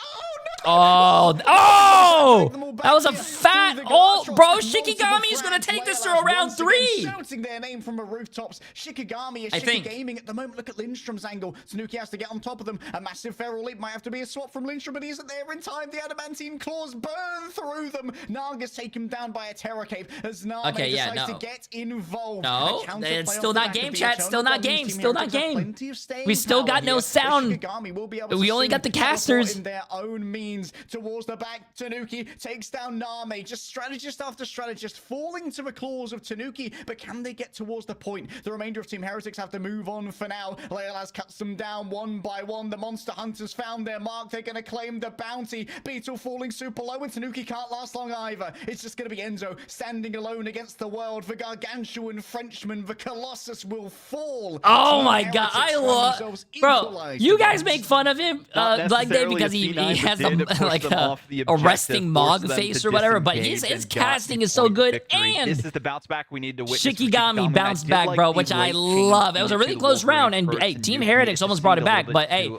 Oh, oh! That was a fat old bro. Shikigami's gonna take this to a round 3. Shouting their name from the rooftops. Shikigami is gaming at the moment. Look at Lindstrom's angle. Tanuki has to get on top of them. A massive feral leap might have to be a swap from Lindstrom, but he isn't there in time. The adamantine claws burn through them. Naga's taken down by a Terror Cape as Name decides to get involved. No, it's still not game, chat. Still not game. Still not game. We still got no sound. We only got the casters. In their own means towards the back. Tanuki takes down Name. Just strategist after strategist falling to the claws of Tanuki, but can they get towards the point? The remainder of Team Heretics have to move on for now. Leolaz cuts them down one by one. The Monster Hunters found their mark. They're going to claim the bounty. Beetle falling super low, and Tanuki can't last long either. It's just going to be Enzo standing alone against the world. The Gargantuan Frenchman, the Colossus will fall. Oh my god, I love, bro. You guys make fun of him like that because he has a resting Mog face or whatever, but his casting is so good. And this is the bounce back we need to witness. Shikigami bounced back, bro, which I love. It was a really close round, and hey, Team Heretics almost brought it back. But hey,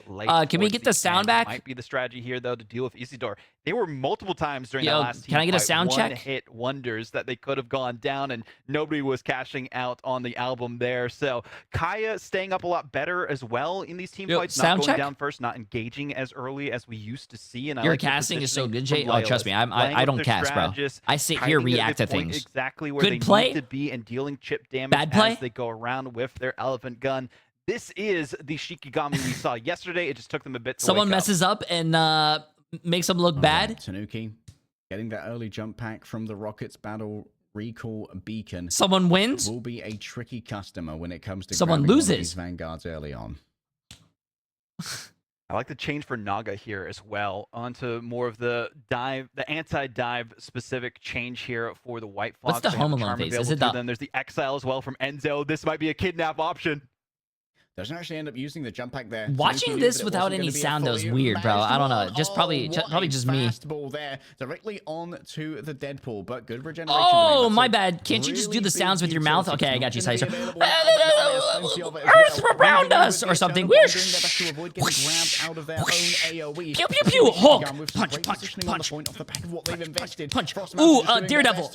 can we get the sound back? Might be the strategy here though to deal with Isidore. They were multiple times during the last team can I get a sound check? One-hit wonders that they could have gone down, and nobody was cashing out on the album there. So Kaya staying up a lot better as well in these team fights, not going down first, not engaging as early as we used to see. And your casting is so good, Jay. Oh, trust me, I don't cast, bro. I sit here, react to things. Exactly where good they play. need to be and dealing chip damage Bad play. as they go around with their elephant gun. This is the Shikigami we saw yesterday. It just took them a bit to Someone messes up and makes them look bad. Tanuki getting that early jump pack from the Rockets battle recall beacon. Someone wins. Will be a tricky customer when it comes to someone grabbing loses one of these vanguards early on. I like the change for Naga here as well onto more of the dive, the anti-dive specific change here for the White Fox. What's the Home Alone face? Is it then there's the Exile as well from Enzo. This might be a kidnap option. Doesn't actually end up using the jump pack there. Watching this without any sound though is weird, bro. I don't know. Just probably just me. Ball there directly on to the Deadpool, but good regeneration. Oh, my bad. Can't you just do the sounds with your mouth? Okay, I got you. Earth around us or something. Pew pew pew. Hulk. Punch punch punch. Punch. Ooh, Daredevil.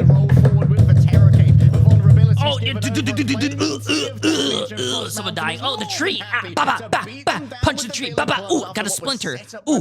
Oh, someone dying. Oh, the tree. Punch the tree. Ooh, got a splinter. Ooh,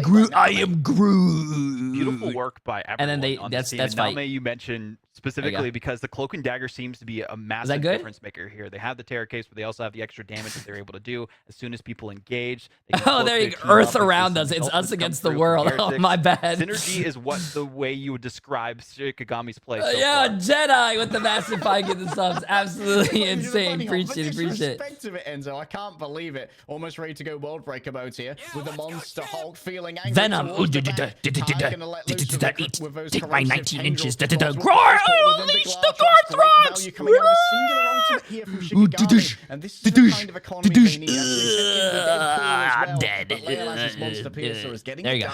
Groot. I am Groot. Beautiful work by everyone. And then that's fight. Name you mentioned specifically because the Cloak and Dagger seems to be a massive difference maker here. They have the Terror Case, but they also have the extra damage that they're able to do as soon as people engage. Oh, there you go. Earth around us. It's us against the world. Oh, my bad. Synergy is what the way you would describe Shikigami's play. So yeah, Jedi with the massive pike in the subs. Absolutely insane. Appreciate it. Respect of it, Enzo. I can't believe it. Almost ready to go World Breaker mode here with the Monster Hulk feeling angry. Venom. Take my 19 inches. Groar! Unleash the Garthrox! And this is the kind of economy they need. I'm dead. There you go.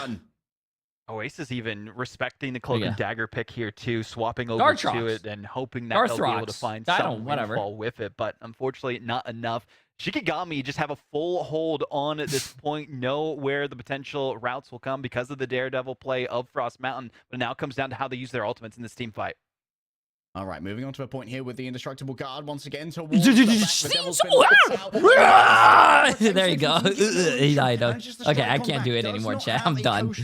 Oasis even respecting the Cloak and Dagger pick here too, swapping over to it and hoping that they'll be able to find some windfall with it, but unfortunately not enough. Shikigami just have a full hold on at this point, know where the potential routes will come because of the Daredevil play of Frost Mountain, but it now comes down to how they use their ultimates in this team fight. All right, moving on to a point here with the Indestructible Guard once again towards there you go. He died. Okay, I can't do it anymore, chat. I'm done.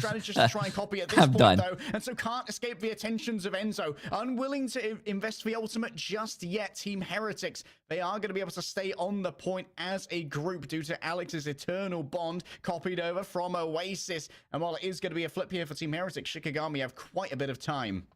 I'm done. And so can't escape the attentions of Enzo. Unwilling to invest the ultimate just yet. Team Heretics, they are going to be able to stay on the point as a group due to Alex's eternal bond copied over from Oasis. And while it is going to be a flip here for Team Heretics, Shikigami have quite a bit of time.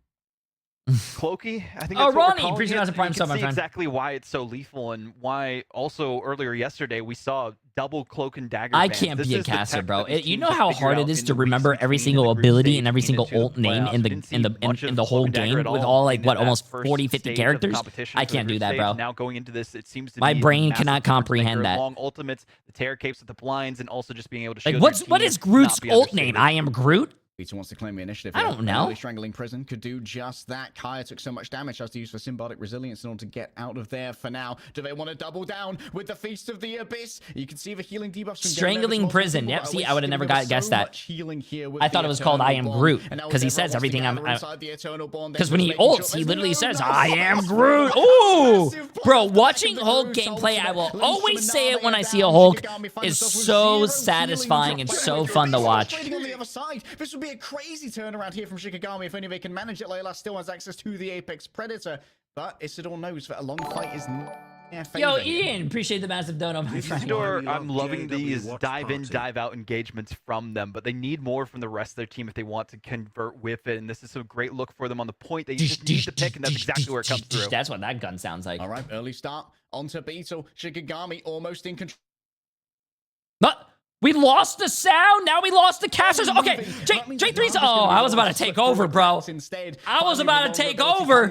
Cloaky, I think Oh, that's what we're Ronnie, calling appreciate it. it as a prime You sub, can my see friend. exactly why it's so lethal and why also earlier yesterday we saw double cloak and dagger I bans. can't This be a is the caster, tech bro. that these You teams know have how figured hard out it is in to the weeks remember every between single the group ability stage and every and single into the alt name playoffs. in We the didn't see in the much in of the whole cloak and dagger game at with all all like in what that almost first 40, 50 stage of the characters. competition I for the can't do group that, stage. bro. Now going into this, it seems to My be a brain massive cannot difference comprehend maker. that. Long ultimates, the terror capes with the blinds, and also just being able to Like shield what your is team, Groot's not be alt name? understated. I am Groot. Peter wants to claim the initiative. I here. don't know. Early strangling prison could do just that. Kaya took so much damage, has to use for symbiotic resilience in order to get out of there for now. Do they want to double down with the Feast of the Abyss? You can see the healing debuffs from Strangling prison. Yep. See, I would have never guessed that. I thought it was called I am Groot because he says everything. Because when he ults, he literally says I am Groot. Ooh, bro. Watching Hulk gameplay, I will always say it when I see a Hulk, is so satisfying and so fun to watch. On the other side, this would be a crazy turnaround here from Shikigami if only they can manage it. Layla still has access to the Apex Predator, but Isidore knows that a long fight is Yo, Ian, appreciate the massive dono, my friend. Isidore, I'm loving these dive in, dive out engagements from them, but they need more from the rest of their team if they want to convert with it. And this is a great look for them on the point. They just need the pick, and that's exactly where it comes through. That's what that gun sounds like. All right, early start onto Beetle. Shikigami almost in control. But we lost the sound. Now we lost the casters. Okay, Jay3's. Oh, I was about to take over, bro. I was about to take over.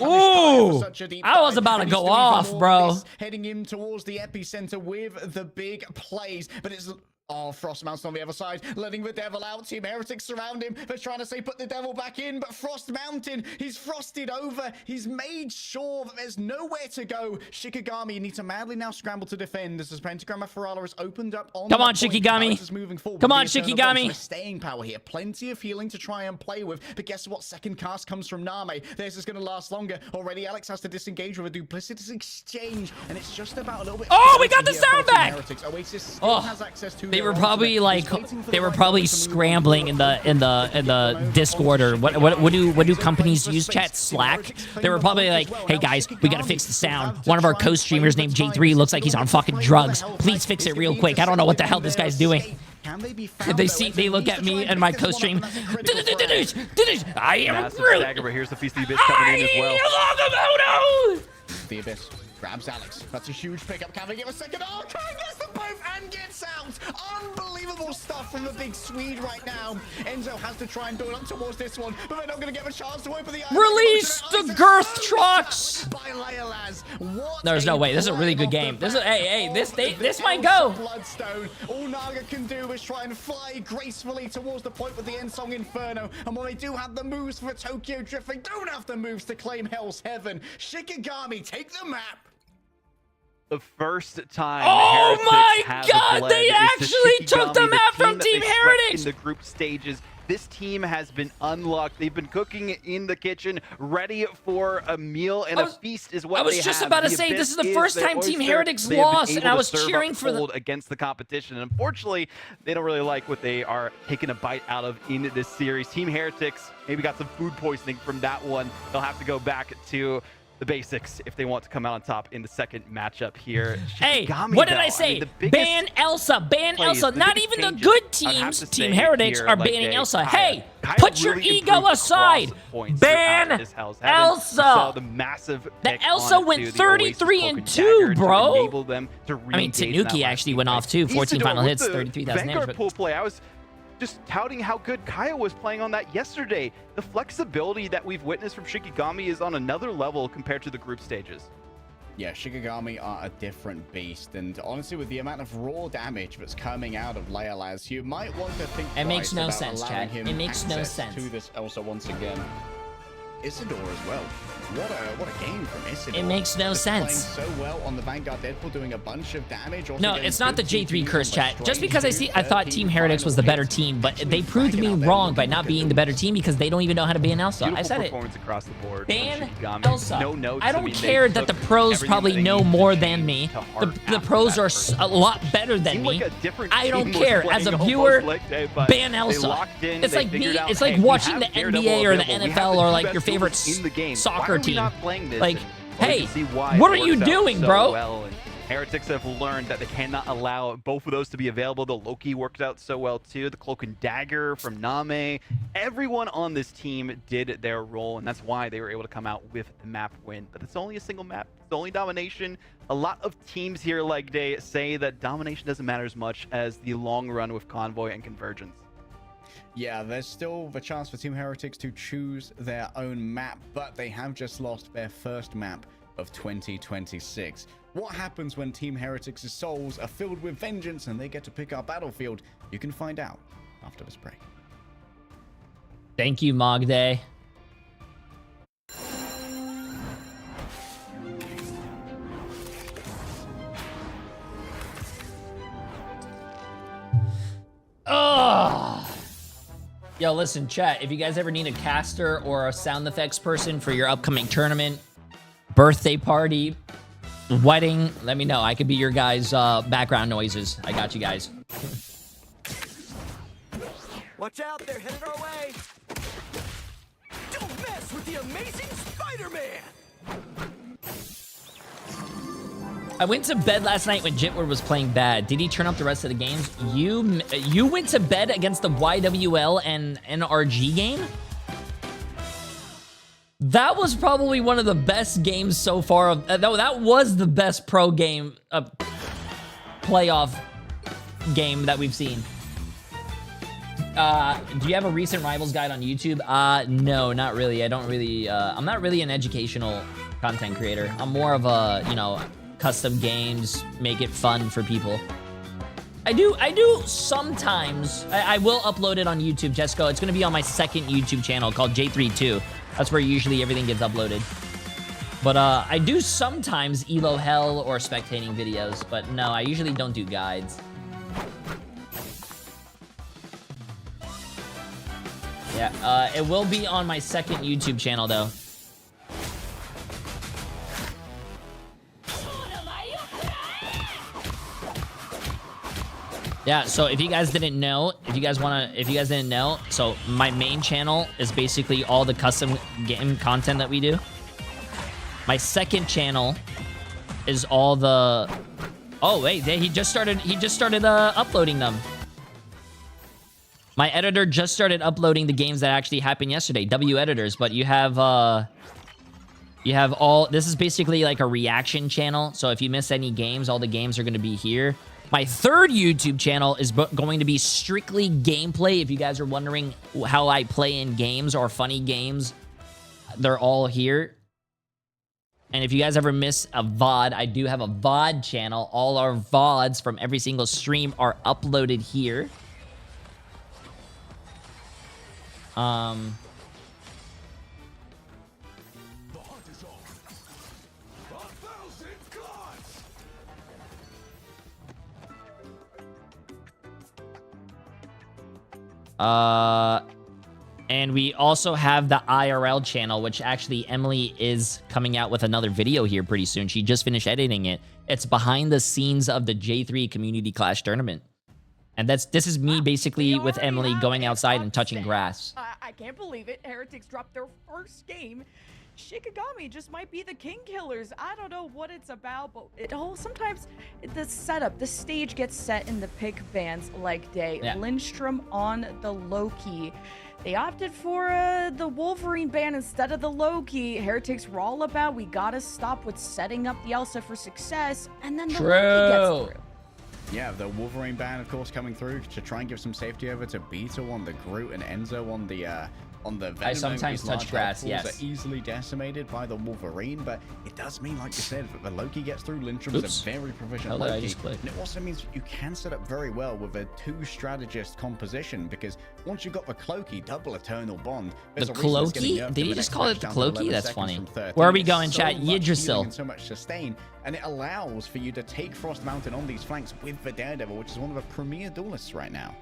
Ooh, I was about to go off, bro. Heading in towards the epicenter with the big plays, but it's. Oh, Frost Mountain on the other side, letting the devil out. Team Heretics surround him. They're trying to say put the devil back in, but Frost Mountain, he's frosted over. He's made sure that there's nowhere to go. Shikigami needs to madly now scramble to defend. This is Pentagram of Ferrara has opened up on Come on, the point. Shikigami. Come on, Shikigami. Staying power here. Plenty of healing to try and play with, but guess what? Second cast comes from Name. This is going to last longer. Already, Alex has to disengage with a duplicitous exchange, and it's just about a little bit. Oh, we got the sound back. Oasis still has access to They were probably like scrambling in the Discord or what do companies use, chat? Slack. They were probably like, hey guys, we gotta fix the sound. One of our co-streamers named Jay3 looks like he's on fucking drugs. Please fix it real quick. I don't know what the hell this guy's doing. They look at me and my co-stream. I am Groot. But here's the Feast of the Abyss coming in as well. The Abyss grabs Alex. That's a huge pickup. Can they give a second? Oh, Kang gets them both and gets out. Unbelievable stuff from the big Swede right now. Enzo has to try and build up towards this one, but they're not going to get a chance to open the eye. Release the girth trucks. There's no way. This is a really good game. This might go. Bloodstone. All Naga can do is try and fly gracefully towards the point with the end song Inferno. And while they do have the moves for Tokyo Drift, they don't have the moves to claim Hell's Heaven. Shikigami take the map. The first time. Oh my Heretics God! bled They is the actually took the Shikigami, map team from that Team they swept Heretics. in the group stages. This team has been unlocked. They've been cooking in the kitchen, ready for a meal and a feast is what they have. I was just about to say, this is the first time Team Heretics They have been lost, and able I to was serve cheering up for cold against the competition. And unfortunately, they don't really like what they are taking a bite out of in this series. Team Heretics maybe got some food poisoning from that one. They'll have to go back to the basics if they want to come out on top in the second matchup here. Hey, Shikigami, what did though, I say? mean, the biggest ban Elsa. Ban plays, Elsa. the Not biggest even the changes, good I'd have teams, to Team say Heretics, here, are like banning a Elsa. Kaya. Hey, Kaya put your really ego improved aside. across the points Ban throughout this Hell's Heaven. Elsa. We saw the massive The pick Elsa onto went the 33 Oasis and Cloak 2, Dagger to bro. enable them to I mean, re-engage in that Tanuki last actually team went fight. off too. 14 Isidore final with hits, the 33,000 damage. Vanguard pool play. I was just touting how good Kaya was playing on that yesterday. The flexibility that we've witnessed from Shikigami is on another level compared to the group stages. Yeah, Shikigami are a different beast, and honestly, with the amount of raw damage that's coming out of Leolaz, you might want to think It makes twice no about sense, allowing chat. him It makes no access sense. to this Elsa once again. Isidore as well. What a game from Isidore. It makes no Just sense. Playing so well on the Vanguard Deadpool, doing a bunch of damage. Also No, getting it's not the good J3 GPs curse, on chat. the Just strange because I thought 13 Team Heretics was the better team, but they proved me wrong by not being the better team because they don't even know how to ban Elsa. I Beautiful said it. performance across the board. Ban Shikigami. Elsa. No notes. I don't mean, they care that the took pros everything probably that they know needed more to than me. to heart The after pros that are first a lot better than Seemed me. like a different I don't team was care. playing As a almost viewer, like they- but ban they Elsa. locked in, It's they like figured out, it's hey, like we watching the have Daredevil NBA or the available. We have NFL the or two like best your favorite duels in the game. soccer Why are we team. not playing this? Like, And hey, you can see why what it are you works out doing, so bro? well, and Heretics have learned that they cannot allow both of those to be available. The Loki worked out so well too. The Cloak and Dagger from Name. Everyone on this team did their role, and that's why they were able to come out with the map win. But it's only a single map. It's only domination. A lot of teams here, like they say, that domination doesn't matter as much as the long run with Convoy and Convergence. Yeah, there's still the chance for Team Heretics to choose their own map, but they have just lost their first map of 2026. What happens when Team Heretics' souls are filled with vengeance and they get to pick our battlefield? You can find out after this break. Thank you, Mogday. Oh. Yo, listen, chat, if you guys ever need a caster or a sound effects person for your upcoming tournament, birthday party, wedding, let me know. I could be your guys' background noises. I got you guys. Watch out, they're headed our way. Don't mess with the amazing Spider-Man. I went to bed last night when Jitward was playing bad. Did he turn up the rest of the games? You went to bed against the YWL and NRG game? That was probably one of the best games so far. That was the best pro game, playoff game that we've seen. Do you have a recent Rivals guide on YouTube? No, not really. I don't really, I'm not really an educational content creator. I'm more of a, you know, custom games, make it fun for people. I do sometimes. I will upload it on YouTube, Jesco. It's gonna be on my second YouTube channel called Jay3 2. That's where usually everything gets uploaded. But I do sometimes Elo Hell or spectating videos, but no, I usually don't do guides. Yeah, it will be on my second YouTube channel though. Yeah, so if you guys didn't know, if you guys didn't know, so my main channel is basically all the custom game content that we do. My second channel is all the... Oh, wait, he just started uploading them. My editor just started uploading the games that actually happened yesterday, W editors, but you have all... This is basically like a reaction channel, so if you miss any games, all the games are going to be here. My third YouTube channel is going to be strictly gameplay. If you guys are wondering how I play in games or funny games, they're all here. And if you guys ever miss a VOD, I do have a VOD channel. All our VODs from every single stream are uploaded here. And we also have the IRL channel, which actually Emily is coming out with another video here pretty soon. She just finished editing it. It's behind the scenes of the J3 Community Clash Tournament. And this is me basically with Emily going outside and touching grass. I can't believe it. Heretics dropped their first game. Shikigami just might be the king killers. I don't know what it's about, but sometimes the setup, the stage gets set in the pick bans like day. Yeah. Lindstrom on the Loki. They opted for the Wolverine ban instead of the Loki. Heretics were all about, we gotta stop with setting up the Elsa for success, and then the Loki gets through. Yeah, the Wolverine ban, of course, coming through to try and give some safety over to Beetle on the Groot and Enzo on the Venom. I sometimes touch grass, yes. Are easily decimated by the Wolverine, but it does mean, like you said, that the Loki gets through. Lindstrom is a very proficient Loki. And it also means you can set up very well with a two-strategist composition, because once you've got the Cloaky, double Eternal Bond. The Cloaky? Did he just call it the Cloaky? That's funny. Where are we going, chat? Yggdrasil. So much sustain, and it allows for you to take Frost Mountain on these flanks with the Daredevil, which is one of the premier duelists right now.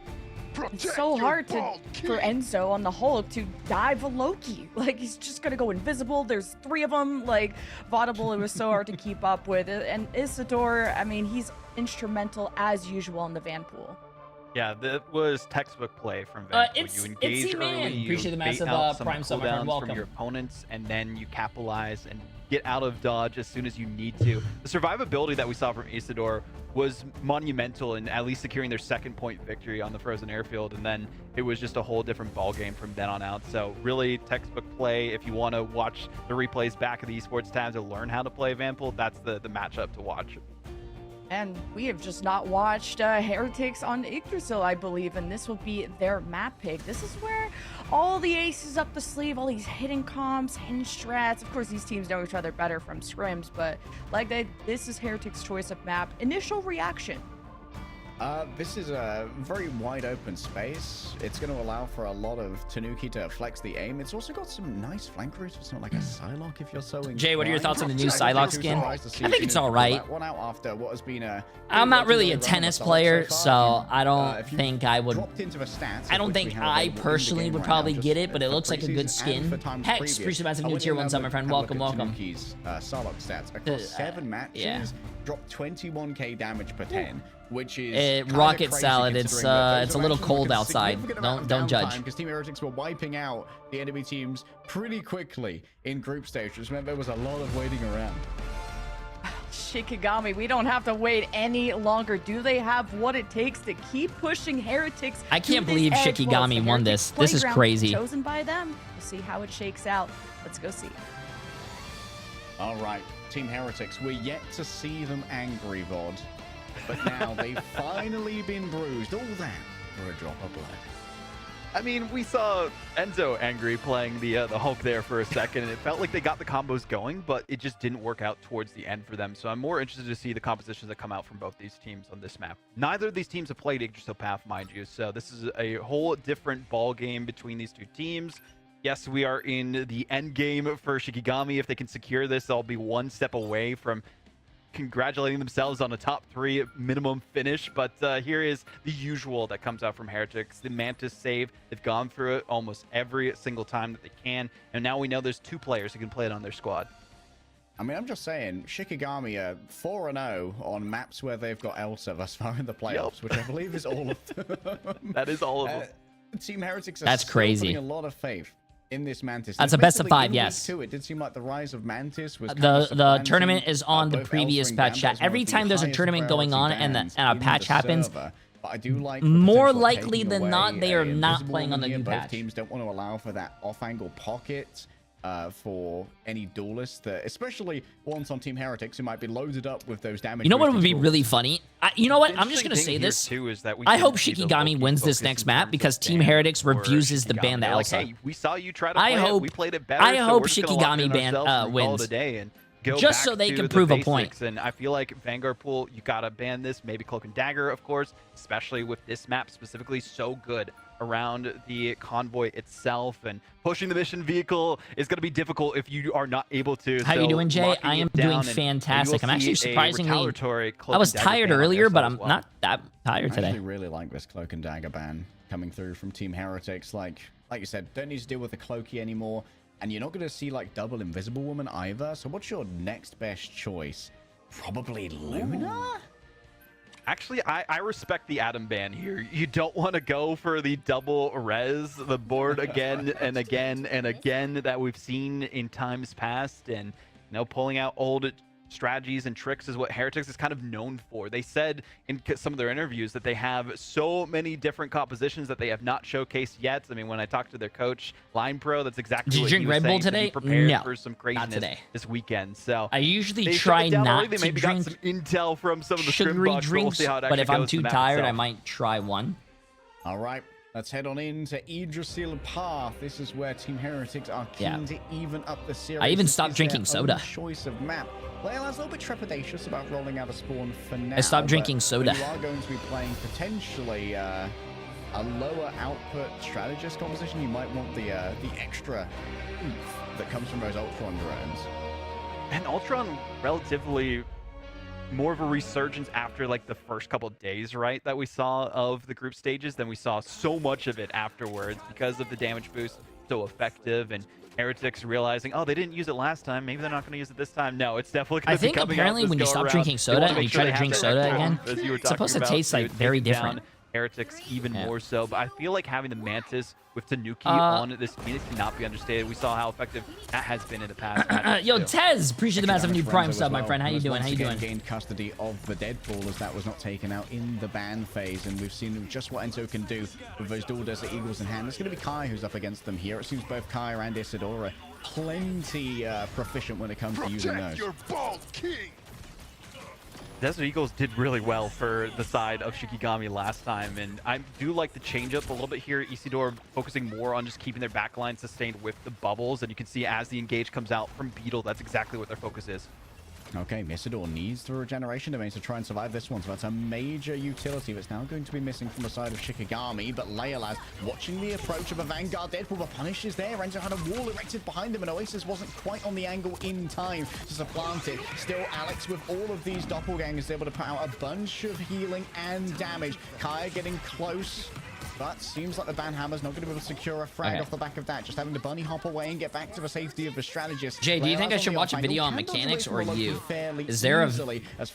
It's so hard for Enzo on the Hulk to dive a Loki. Like, he's just gonna go invisible. There's 3 of them. Like, Vaudable, it was so hard to keep up with. And Isidore, I mean, he's instrumental as usual in the Vanpool. Yeah, that was textbook play from Vamp. It's you engage man. early, Appreciate you the bait massive out some prime sub, my friend. cooldowns Welcome. from your opponents, and then you capitalize and get out of dodge as soon as you need to. The survivability that we saw from Isidore was monumental in at least securing their 2nd-point victory on the Frozen Airfield, and then it was just a whole different ball game from then on out. So really textbook play. If you want to watch the replays back of the esports tabs or learn how to play Vample, that's the matchup to watch. And we have just not watched Heretics on Yggdrasil, I believe, and this will be their map pick. This is where all the aces up the sleeve, all these hidden comps, hidden strats. Of course, these teams know each other better from scrims, but like this is Heretics' choice of map. Initial reaction. This is a very wide open space. It's going to allow for a lot of Tanuki to flex the aim. It's also got some nice flank routes. It's not like a Psylocke if you're so inclined. Jay, what are your thoughts on the new Psylocke skin? I think it's all right. One out after what has been a I'm not really a tennis player, so I don't think I would. I don't think I personally would probably get it, but it looks like a good skin. Hex, appreciate massive new tier 1 sub, my friend. Welcome, welcome. Tanuki's Psylocke stats across 7 matches, dropped 21k damage per 10. Which is rocket salad. It's a little cold outside. Don't judge. Because Team Heretics were wiping out the enemy teams pretty quickly in group stage, which meant there was a lot of waiting around. Shikigami, we don't have to wait any longer. Do they have what it takes to keep pushing Heretics? I can't believe Shikigami won this. This is crazy. Chosen by them. We'll see how it shakes out. Let's go see. All right, Team Heretics. We're yet to see them angry, VOD. But now they've finally been bruised. All that for a drop of blood. I mean, we saw Enzo angry playing the Hulk there for a second, and it felt like they got the combos going, but it just didn't work out towards the end for them. So I'm more interested to see the compositions that come out from both these teams on this map. Neither of these teams have played Yggdrasil Path, mind you, so this is a whole different ball game between these two teams. Yes, we are in the end game for Shikigami. If they can secure this, they'll be one step away from congratulating themselves on a top 3 minimum finish, but here is the usual that comes out from Heretics. The Mantis save, they've gone through it almost every single time that they can, and now we know there's 2 players who can play it on their squad. I mean, I'm just saying, Shikigami are 4-0 on maps where they've got Elsa thus far in the playoffs, which I believe is all of them. That is all of them. Team Heretics are That's crazy. putting a lot of faith in this Mantis. That's a best of 5, yes. It did seem like the rise of Mantis was the tournament is on the previous patch chat. Every time there's a tournament going on and a patch happens, but I do like more likely than not they are not playing on the new patch. Both teams don't want to allow for that off-angle pocket for any duelists, especially ones on Team Heretics who might be loaded up with those damage. You know what would be really funny? You know what? I'm just going to say this. I hope Shikigami wins this next map because Team Heretics refuses to ban the Elsa. Hey, we saw you try to play it. We played it better. I hope Shikigami wins. Just so they can prove a point. And I feel like Vanguard Pool, you gotta ban this. Maybe Cloak and Dagger, of course, especially with this map specifically, so good around the convoy itself, and pushing the mission vehicle is going to be difficult if you are not able to. How you doing, Jay? I am doing fantastic. I'm actually surprisingly. I was tired earlier, but I'm not that tired today. I actually really like this Cloak and Dagger ban coming through from Team Heretics. Like you said, don't need to deal with the Cloaky anymore, and you're not going to see like double Invisible Woman either. So what's your next best choice? Probably Luna. Actually, I respect the Adam ban here. You don't want to go for the double res, the board again and again and again that we've seen in times past, and pulling out old strategies and tricks is what Heretics is kind of known for. They said in some of their interviews that they have so many different compositions that they have not showcased yet. I mean, when I talked to their coach, Line Pro, that's exactly what he was saying. Did you drink Red Bull today? No, for some craziness this weekend. So I usually try not to maybe drink got some intel from some of the sugary drinks, we'll but if I'm too tired, I might try one. All right. Let's head on into Yggdrasil Path. This is where Team Heretics are keen to even up the series. I even stopped drinking soda. Choice of map. Well, I was a little bit trepidatious about rolling out a spawn for now. I stopped drinking soda. You are going to be playing potentially a lower output strategist composition. You might want the extra oomph that comes from those Ultron drones. And Ultron relatively more of a resurgence after like the first couple of days, right, that we saw of the group stages. Then we saw so much of it afterwards because of the damage boost, so effective, and Heretics realizing, oh, they didn't use it last time, maybe they're not going to use it this time. No, it's definitely going to be coming out. I think apparently when you stop drinking soda and you try to drink soda again, it's supposed to taste like very different. Heretics even more so, but I feel like having the Mantis with Tanuki on this Phoenix cannot be understated. We saw how effective that has been in the past. Yo, Tez, appreciate the massive new Prime sub, my friend. How you doing? How you doing? Gained custody of the Deadpool as that was not taken out in the ban phase, and we've seen just what Enzo can do with those Dual Desert Eagles in hand. It's going to be Kai who's up against them here. It seems both Kai and Isidora plenty proficient when it comes to using those. Your bald king. Desert Eagles did really well for the side of Shikigami last time, and I do like the change up a little bit here. Isidore focusing more on just keeping their backline sustained with the bubbles, and you can see as the engage comes out from Beetle, that's exactly what their focus is. Okay, Isidore needs the regeneration domain to try and survive this one, so that's a major utility that's now going to be missing from the side of Shikigami, but Leolaz watching the approach of a Vanguard Deadpool. The punish is there. Enzo had a wall erected behind him, and Oasis wasn't quite on the angle in time to supplant it. Still, Alex with all of these doppelgangers able to put out a bunch of healing and damage. Kaya getting close, but seems like the Banhammer's not going to be able to secure a frag off the back of that. Just having to bunny hop away and get back to the safety of the strategist. Jay, do you think I should watch a video on mechanics or you? Is there a...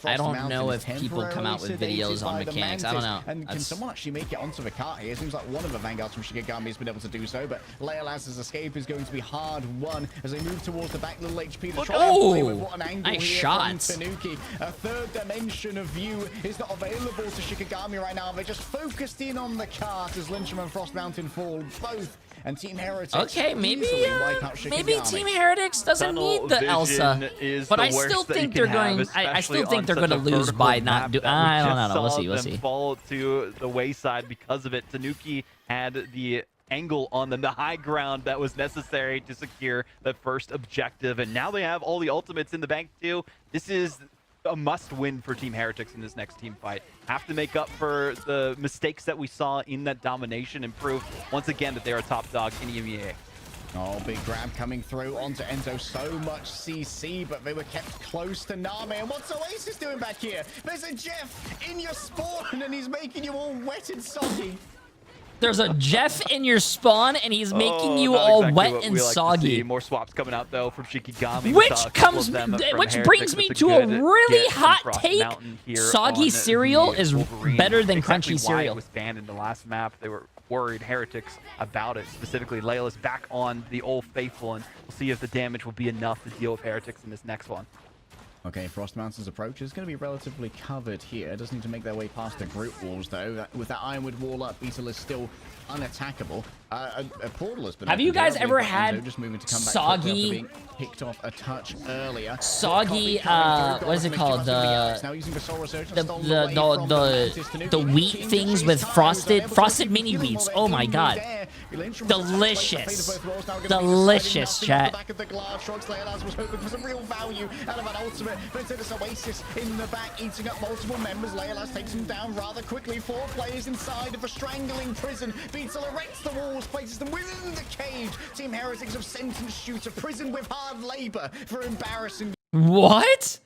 I don't know if people come out with videos on mechanics. I don't know. And can someone actually make it onto the cart here? It seems like one of the Vanguards from Shikigami has been able to do so, but Leolaz's escape is going to be hard won as they move towards the back. Little HP to try and play with what an angle nice here shots. from Tanuki. A third dimension of view is not available to Shikigami right now. They just focused in on the cart as Lyncham and Frost Mountain fall both, and Team Heretics maybe maybe Team Heretics doesn't need the Elsa, but I still think they're going. I still think they're going to lose by not do. I don't know. We'll see. Fall to the wayside because of it. Tanuki had the angle on them, the high ground that was necessary to secure the first objective, and now they have all the ultimates in the bank too. This is a must-win for Team Heretics in this next team fight. Have to make up for the mistakes that we saw in that domination and prove once again that they're a top dog in EMEA. Oh, big grab coming through onto Enzo. So much CC, but they were kept close to Name. And what's Oasis doing back here? There's a Jeff in your spawn, and he's making you all wet and soggy. There's a Jeff in your spawn, and he's making you all wet and soggy. More swaps coming out though from Shikigami. Which brings me to a really hot take. Soggy cereal is better than crunchy cereal. It was banned in the last map. They were worried, Heretics, about it. Specifically, Layla's back on the Old Faithful, and we'll see if the damage will be enough to deal with Heretics in this next one. Okay, Frost Mountain's approach is going to be relatively covered here. Does need to make their way past the group walls, though. With that Ironwood wall up, Beetle is still unattackable. A portal has been Have you guys ever had soggy, picked off a touch earlier? Soggy, what is it called? The wheat things with frosted mini wheats. Oh my god. Delicious. Delicious, chat. Oasis in the back, eating up multiple members. Leolaz takes him down rather quickly. 4 players inside of a strangling prison. Beetle erects the walls, places them within the cage. Team Heretics have sentenced you to prison with hard labor for embarrassing. What?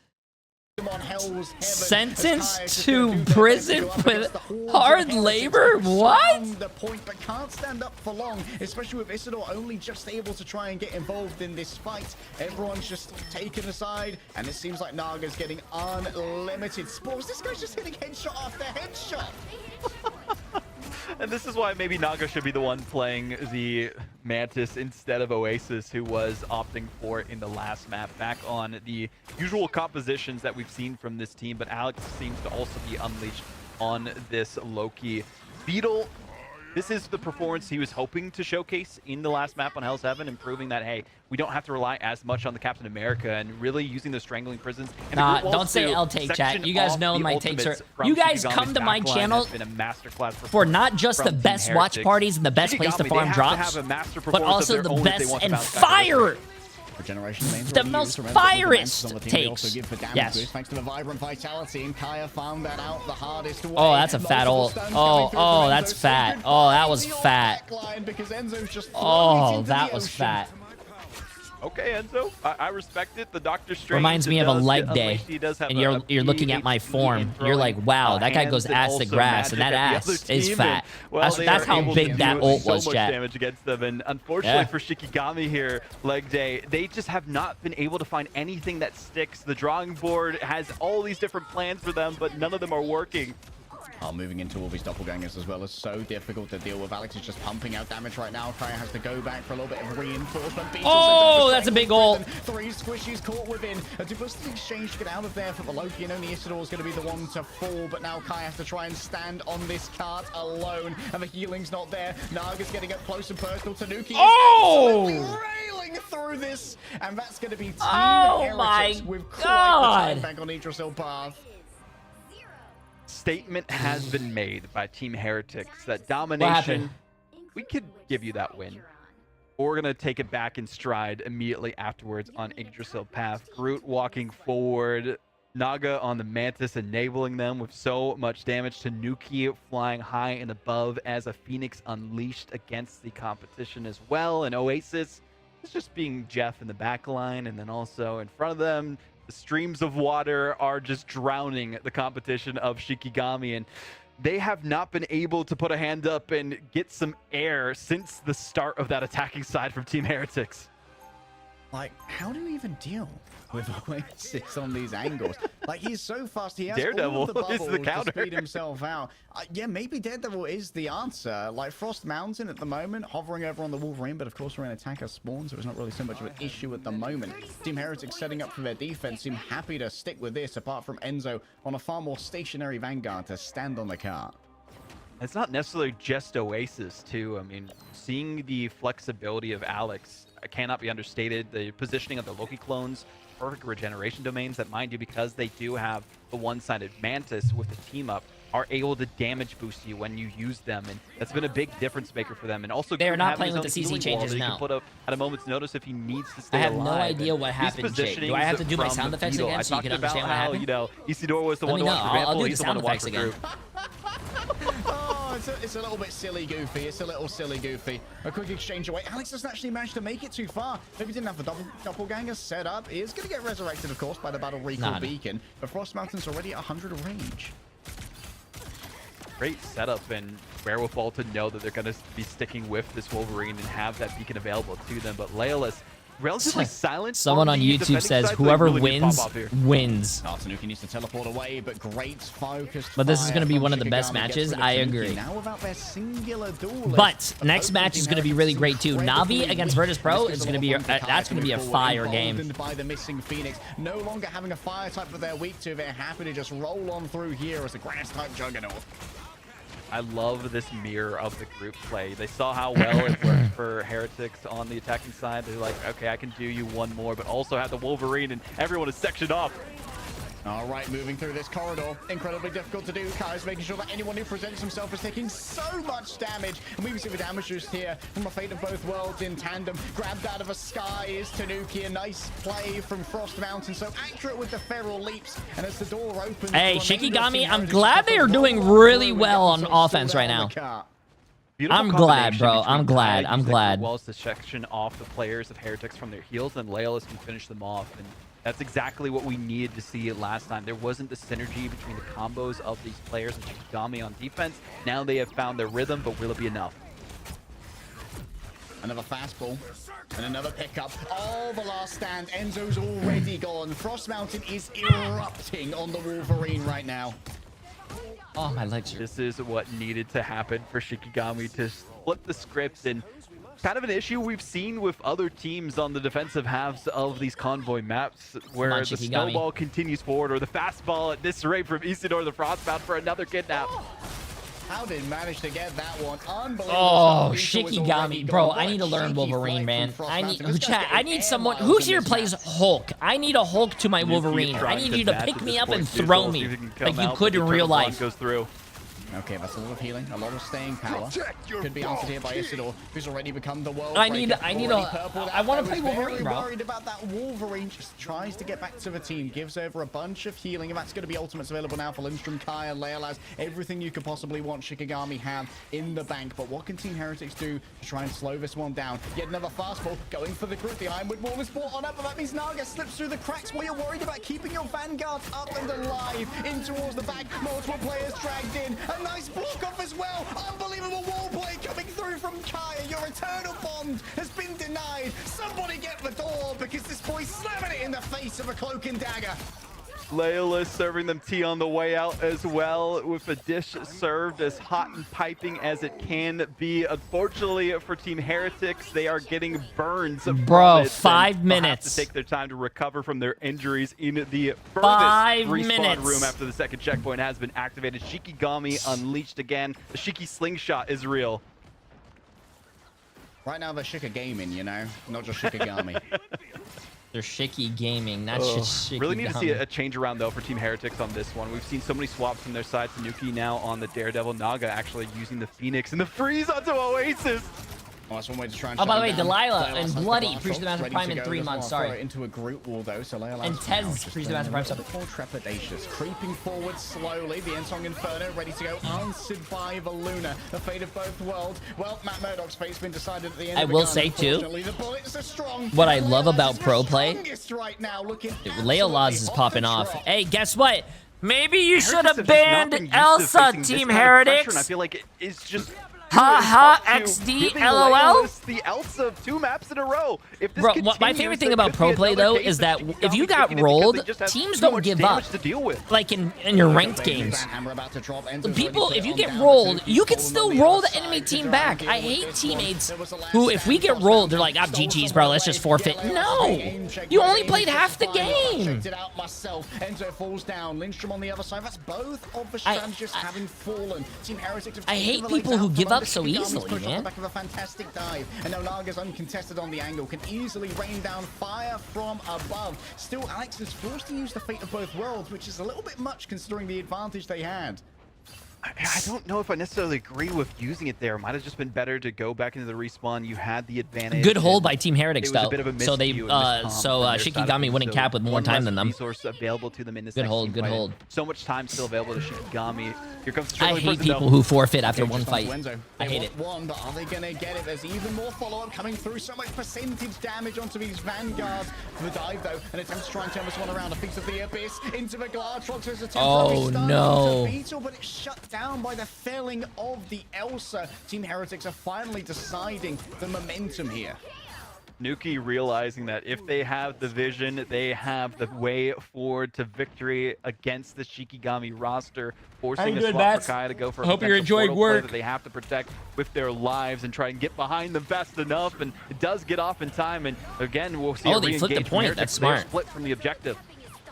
Sentenced to prison with hard labor? What? The point, but can't stand up for long, especially with Isidore only just able to try and get involved in this fight. Everyone's just taken aside, and it seems like Naga's getting unlimited spores. This guy's just hitting headshot after headshot. And this is why maybe Naga should be the one playing the Mantis instead of Oasis, who was opting for it in the last map. Back on the usual compositions that we've seen from this team, but Alex seems to also be unleashed on this Loki. Beetle, this is the performance he was hoping to showcase in the last map on Hell's Heaven, and proving that, hey, we don't have to rely as much on the Captain America, and really using the strangling prisons. And nah, don't say L take, chat. You guys know my takes are... You guys come to my channel for not just the best watch parties and the best place to farm drops, but also the best and fire! The most fireest takes. Yes. Thanks to the vibrant vitality, and Kaya found that out the hardest way. Oh, that's a fat ult. Oh, that's fat. Oh, that was fat. Oh, that was fat. Okay, Enzo, I respect it. The Doctor Strange reminds me of a leg day, and you're looking at my form. You're like, wow, that guy goes ass to grass, and that ass is fat. That's how big that ult was, chat. Damage against them, and unfortunately for Shikigami here, leg day, they just have not been able to find anything that sticks. The drawing board has all these different plans for them, but none of them are working. Moving into all these doppelgangers as well is so difficult to deal with. Alex is just pumping out damage right now. Kaya has to go back for a little bit of reinforcement. Oh, that's a big ult. 3 squishies caught within. A duplicity exchange to get out of there for the Loki, and only Isidore is going to be the one to fall. But now Kaya has to try and stand on this cart alone, and the healing's not there. Naga's getting up close and personal. Tanuki is absolutely railing through this, and that's going to be Team Heretics with quite the time back on Yggdrasil path. Statement has been made by Team Heretics that domination, we could give you that win. Or we're going to take it back in stride immediately afterwards on Yggdrasil path. Groot walking forward, Naga on the Mantis enabling them with so much damage. Tanuki flying high and above as a Phoenix unleashed against the competition as well. And Oasis is just being Jeff in the back line, and then also in front of them, the streams of water are just drowning the competition of Shikigami, and they have not been able to put a hand up and get some air since the start of that attacking side from Team Heretics. Like, how do we even deal with Oasis on these angles? Like, he's so fast. He has Daredevil all of the is bubbles the counter. to speed himself out. Yeah, maybe Daredevil is the answer. Like, Frost Mountain at the moment, hovering over on the Wolverine, but of course we're in attacker spawn, so it's not really so much of an issue at the moment. Team Heretics setting up for their defense seem happy to stick with this, apart from Enzo on a far more stationary Vanguard to stand on the cart. It's not necessarily just Oasis, too. I mean, seeing the flexibility of Alex cannot be understated. The positioning of the Loki clones, perfect regeneration domains that, mind you, because they do have the one-sided Mantis with the team up, are able to damage boost you when you use them, and that's been a big difference maker for them. And also, they're not playing with the CC changes now. He can put up at a moment's notice if he needs to stay alive. I have no idea what happened, Jake. Do I have to do my sound effects again so you can understand what happened? You know, Isidore was the one to watch for example. I'll do the He's the sound one to watch effects for again. Oh, it's a little bit silly goofy. It's a little silly goofy. A quick exchange away. Alex doesn't actually manage to make it too far. Maybe didn't have the doppelganger set up. He is going to get resurrected, of course, by the battle recall beacon. But Frost Mountain's already at 100 of range. Great setup and wherewithal to know that they're going to be sticking with this Wolverine and have that beacon available to them. But Leolus, relatively silent. Someone on YouTube says whoever wins, wins. Tanuki needs to teleport away, but great focused. But this is going to be one of the best matches. I agree. Now about their singular duelist. But next match is going to be really great too. Navi against Virtus Pro is going to be that's going to be a fire game. By the missing Phoenix, no longer having a fire type that they're weak to, they're happy to just roll on through here as a grass type juggernaut. I love this mirror of the group play. They saw how well it worked for Heretics on the attacking side. They're like, okay, I can do you one more, but also have the Wolverine, and everyone is sectioned off. All right, moving through this corridor. Incredibly difficult to do. Kai's making sure that anyone who presents himself is taking so much damage. And we can see the damage just here from a Fate of Both Worlds in tandem. Grabbed out of a sky is Tanuki. A nice play from Frost Mountain. So accurate with the feral leaps. And as the door opens... Hey, Shikigami, I'm glad they are doing really well on offense right now. I'm glad, bro. I'm glad. I'm glad. Well, to section off the players of Heretics from their heals, and Leolus can finish them off. And that's exactly what we needed to see last time. There wasn't the synergy between the combos of these players and Shikigami on defense. Now they have found their rhythm, but will it be enough? Another fastball and another pickup. Oh, the last stand. Enzo's already gone. Frost Mountain is erupting on the Wolverine right now. Oh, my legs are... This is what needed to happen for Shikigami to flip the script, and kind of an issue we've seen with other teams on the defensive halves of these convoy maps, where the snowball continues forward, or the fastball at this rate from Isidore the Frostbound for another kidnap. How did he manage to get that one? Unbelievable. Oh, Shikigami, bro, I need to learn Wolverine, man. I need someone who here plays Hulk. I need a Hulk to my Wolverine. I need you to pick me up and throw me like you could in real life. Goes through. Okay, that's a lot of healing, a lot of staying power. Could be answered here by Isidore, who's already become the world. I want to play Wolverine, bro. Worried about that Wolverine, just tries to get back to the team, gives over a bunch of healing, and that's going to be ultimates available now for Lindstrom, Kaya, Leolaz, everything you could possibly want Shikigami have in the bank. But what can Team Heretics do to try and slow this one down? Yet another fastball going for the group. The Ironwood Wall is brought on up, but that means Naga slips through the cracks. While you're worried about keeping your Vanguard up and alive, in towards the back, multiple players dragged in. A nice block off as well. Unbelievable wall play coming through from Kaya. Your eternal bond has been denied. Somebody get the door, because this boy's slamming it in the face of a cloak and dagger. Layla serving them tea on the way out as well, with a dish served as hot and piping as it can be. Unfortunately for Team Heretics, they are getting burns. Bro, 5 minutes. Have to take their time to recover from their injuries in the furthest 5 respawn minutes. room after the second checkpoint has been activated. Shikigami unleashed again. The Shiki slingshot is real. Right now they're Shika gaming, you know, not just Shikigami. They're Shiki gaming, not just Shiki. Really need to see a change around though for Team Heretics on this one. We've seen so many swaps from their side. Tanuki now on the Daredevil, Naga actually using the Phoenix and the freeze onto Oasis. Oh, that's one way to try and by the way, shut them Delilah down. and has the Bloody blast preached the off, Master ready Prime to in go. 3 Doesn't months, wanna throw sorry. it into a group wall though, so Layla And Tez preached the Master Prime sub. More trepidatious, creeping forward slowly. The Ensong Inferno ready to go, answered by the Luna. The fate of both worlds. Well, Matt Murdoch's fate's been decided at the end. I of the will gun. say too, Unfortunately, the bullets are strong. what I love about pro play, Right now, Leo Laws is popping off. Hey, guess what? Maybe you should Heretics have just not banned been used to Elsa, facing this Team kind of pressure, and I Heretics. feel like it's just Ha ha, giving XD, Layla LOL. the Elsa of 2 maps in a row. If this Bro, continues, my favorite thing there about could pro be play another though case is of that Shikigami if you taking got it because rolled, they just have teams so don't much give damage up. to deal with. Like in your ranked games. People, if you get rolled, you can still roll the enemy team back. I hate teammates who, if we get rolled, they're like, "I'm GG's, bro. Let's just forfeit." No, you only played half the game. Enzo falls down. Lindstrom on the other side. That's both of the strategists having fallen. Team Heretics have I taken hate the people legs who out give from up under. so Shikigami's easily, pushed off man. the back of a fantastic dive, and now Naga's uncontested on the angle, can easily rain down fire from above. Still, Alex is forced to use the fate of both worlds, which is a little bit much considering the advantage they had. I don't know if I necessarily agree with using it there. Might have just been better to go back into the respawn. You had the advantage. Good hold by Team Heretics It was though. a bit of a So they, miscue and miscom from their side of Shikigami things, wouldn't so cap with more one time less than them. Resource available to them in this Good next hold, team good fight. hold. So much time still available to Shikigami. Here comes the I struggling hate person, people though. who forfeit after Okay, one just fight. onto Enzo. I They hate want it. one, but are they gonna get it? There's even more follow-up coming through. So much percentage damage onto these vanguards. The dive though, and attempts to try and turn this one around. A feast of the abyss into the Glartrox. There's a temporary Oh, stun no. onto Beetle, but it's shut down by the felling of the Elsa. Team Heretics are finally deciding the momentum here. Nuki realizing that if they have the vision, they have the way forward to victory against the Shikigami roster, forcing a swap for Kai to go for a Hope you're potential enjoying portal play work. that they have to protect with their lives and try and get behind them fast enough, and it does get off in time, and again, we'll see Oh, a they flipped the re-engage from point. Heretics. That's They're smart. split from the objective.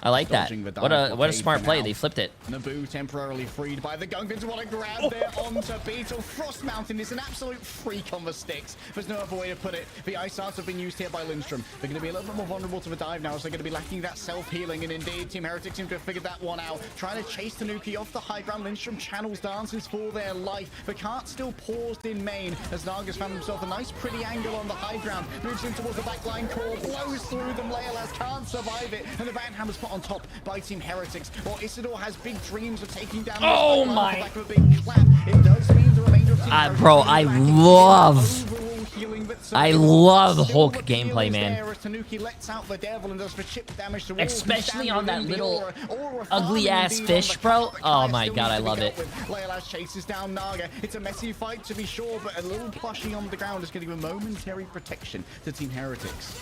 I like that. Dodging the What a dive blockade smart for play. now. They flipped it. Naboo temporarily freed by the Gungans. What a grab there onto Beetle. Frost Mountain is an absolute freak on the sticks. There's no other way to put it. The Ice Arts have been used here by Lindstrom. They're going to be a little bit more vulnerable to the dive now, so they're going to be lacking that self-healing. And indeed, Team Heretics seem to have figured that one out. Trying to chase Tanuki off the high ground. Lindstrom channels dances for their life, but can't still paused in main as Naga's found himself a nice pretty angle on the high ground. Moves in towards the backline core, blows through them. Leolas can't survive it, and the Van Hammer's put on top by Team Heretics. While Isidore has big dreams of taking down the Oh backline my- off the back of a big clap. It does mean the remainder of Team Heretics Bro, will be I lacking love overall healing, but I still love the Hulk appeal gameplay, is man. there as Tanuki lets out the devil and does the chip damage to all who Especially stand on that within the little aura ugly farming ass indeed on fish, the bro. cut, but Oh Kaya my still god, I needs to be love dealt it. with. Leolas chases down Naga. It's a messy fight to be sure, but a little plushie on the ground is going to give a momentary protection to Team Heretics.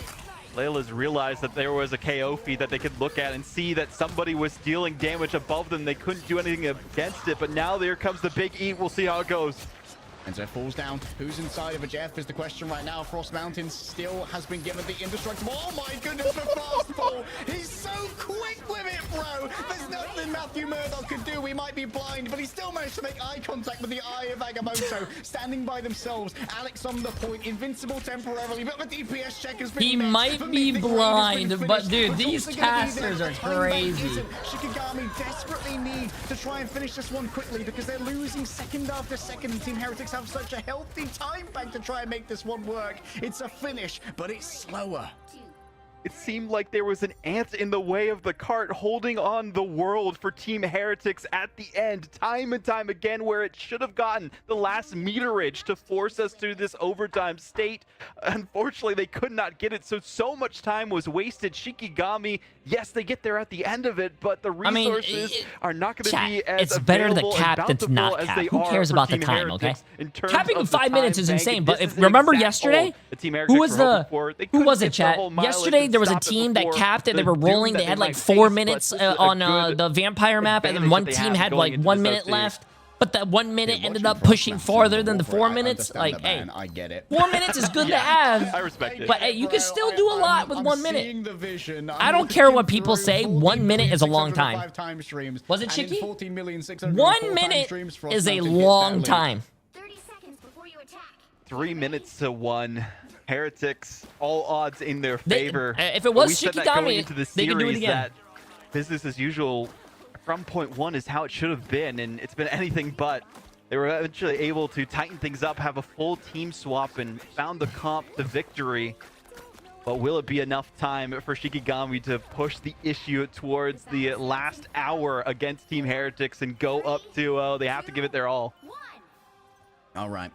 Layla's realized that there was a KO feed that they could look at and see that somebody was dealing damage above them. They couldn't do anything against it, but now there comes the big eat. We'll see how it goes. Enzo falls down. Who's inside of a Jeff is the question right now. Frost Mountain still has been given the indestructible. Oh my goodness, the fastball. He's so quick with it, bro. There's nothing Matthew Murdoch could do. We might be blind, but he still managed to make eye contact with the eye of Agamotto. Standing by themselves. Alex on the point. Invincible temporarily, but the DPS check has been He missed. might The be mid-grade has been blind, but finished. dude, What's these also gonna be casters there, are the time bank crazy. isn't. Shikigami desperately need to try and finish this one quickly because they're losing second after second, and Team Heretics have such a healthy time bank to try and make this one work. It's a finish, but it's slower. It seemed like there was an ant in the way of the cart holding on the world for Team Heretics at the end, time and time again, where it should have gotten the last meterage to force us to this overtime state. Unfortunately, they could not get it, so much time was wasted. Shikigami, yes, they get there at the end of it, but the resources are not going to be as it's better to available cap and than to bountiful not as cap. they Who are cares for about the Team time, okay? Heretics in terms Capping of in the 5 minutes time is bank. insane, but This if is the remember exact yesterday, goal that Team who Heretics was were the hoping for. They who couldn't was it, get the chat? whole mileage Yesterday there was a team that capped it. They were rolling. They had like 4 minutes on the vampire map, and then one team had like 1 minute left. But that 1 minute ended up pushing farther than the 4 minutes. Like, hey, I get it. 4 minutes is good to have. I respect it. But hey, you can still do a lot with 1 minute. Seeing the vision. I don't care what people say. 1 minute is a long time. Was it Chicky? 1 minute is a long time. 3 minutes to 1. Heretics, all odds in their favor. If it was we said that Shikigami, going into the they could do it series again. that business as usual from point 1 is how it should have been, and it's been anything but. They were eventually able to tighten things up, have a full team swap, and found the comp to victory. But will it be enough time for Shikigami to push the issue towards the last hour against Team Heretics and go up to, they have to give it their all. All right.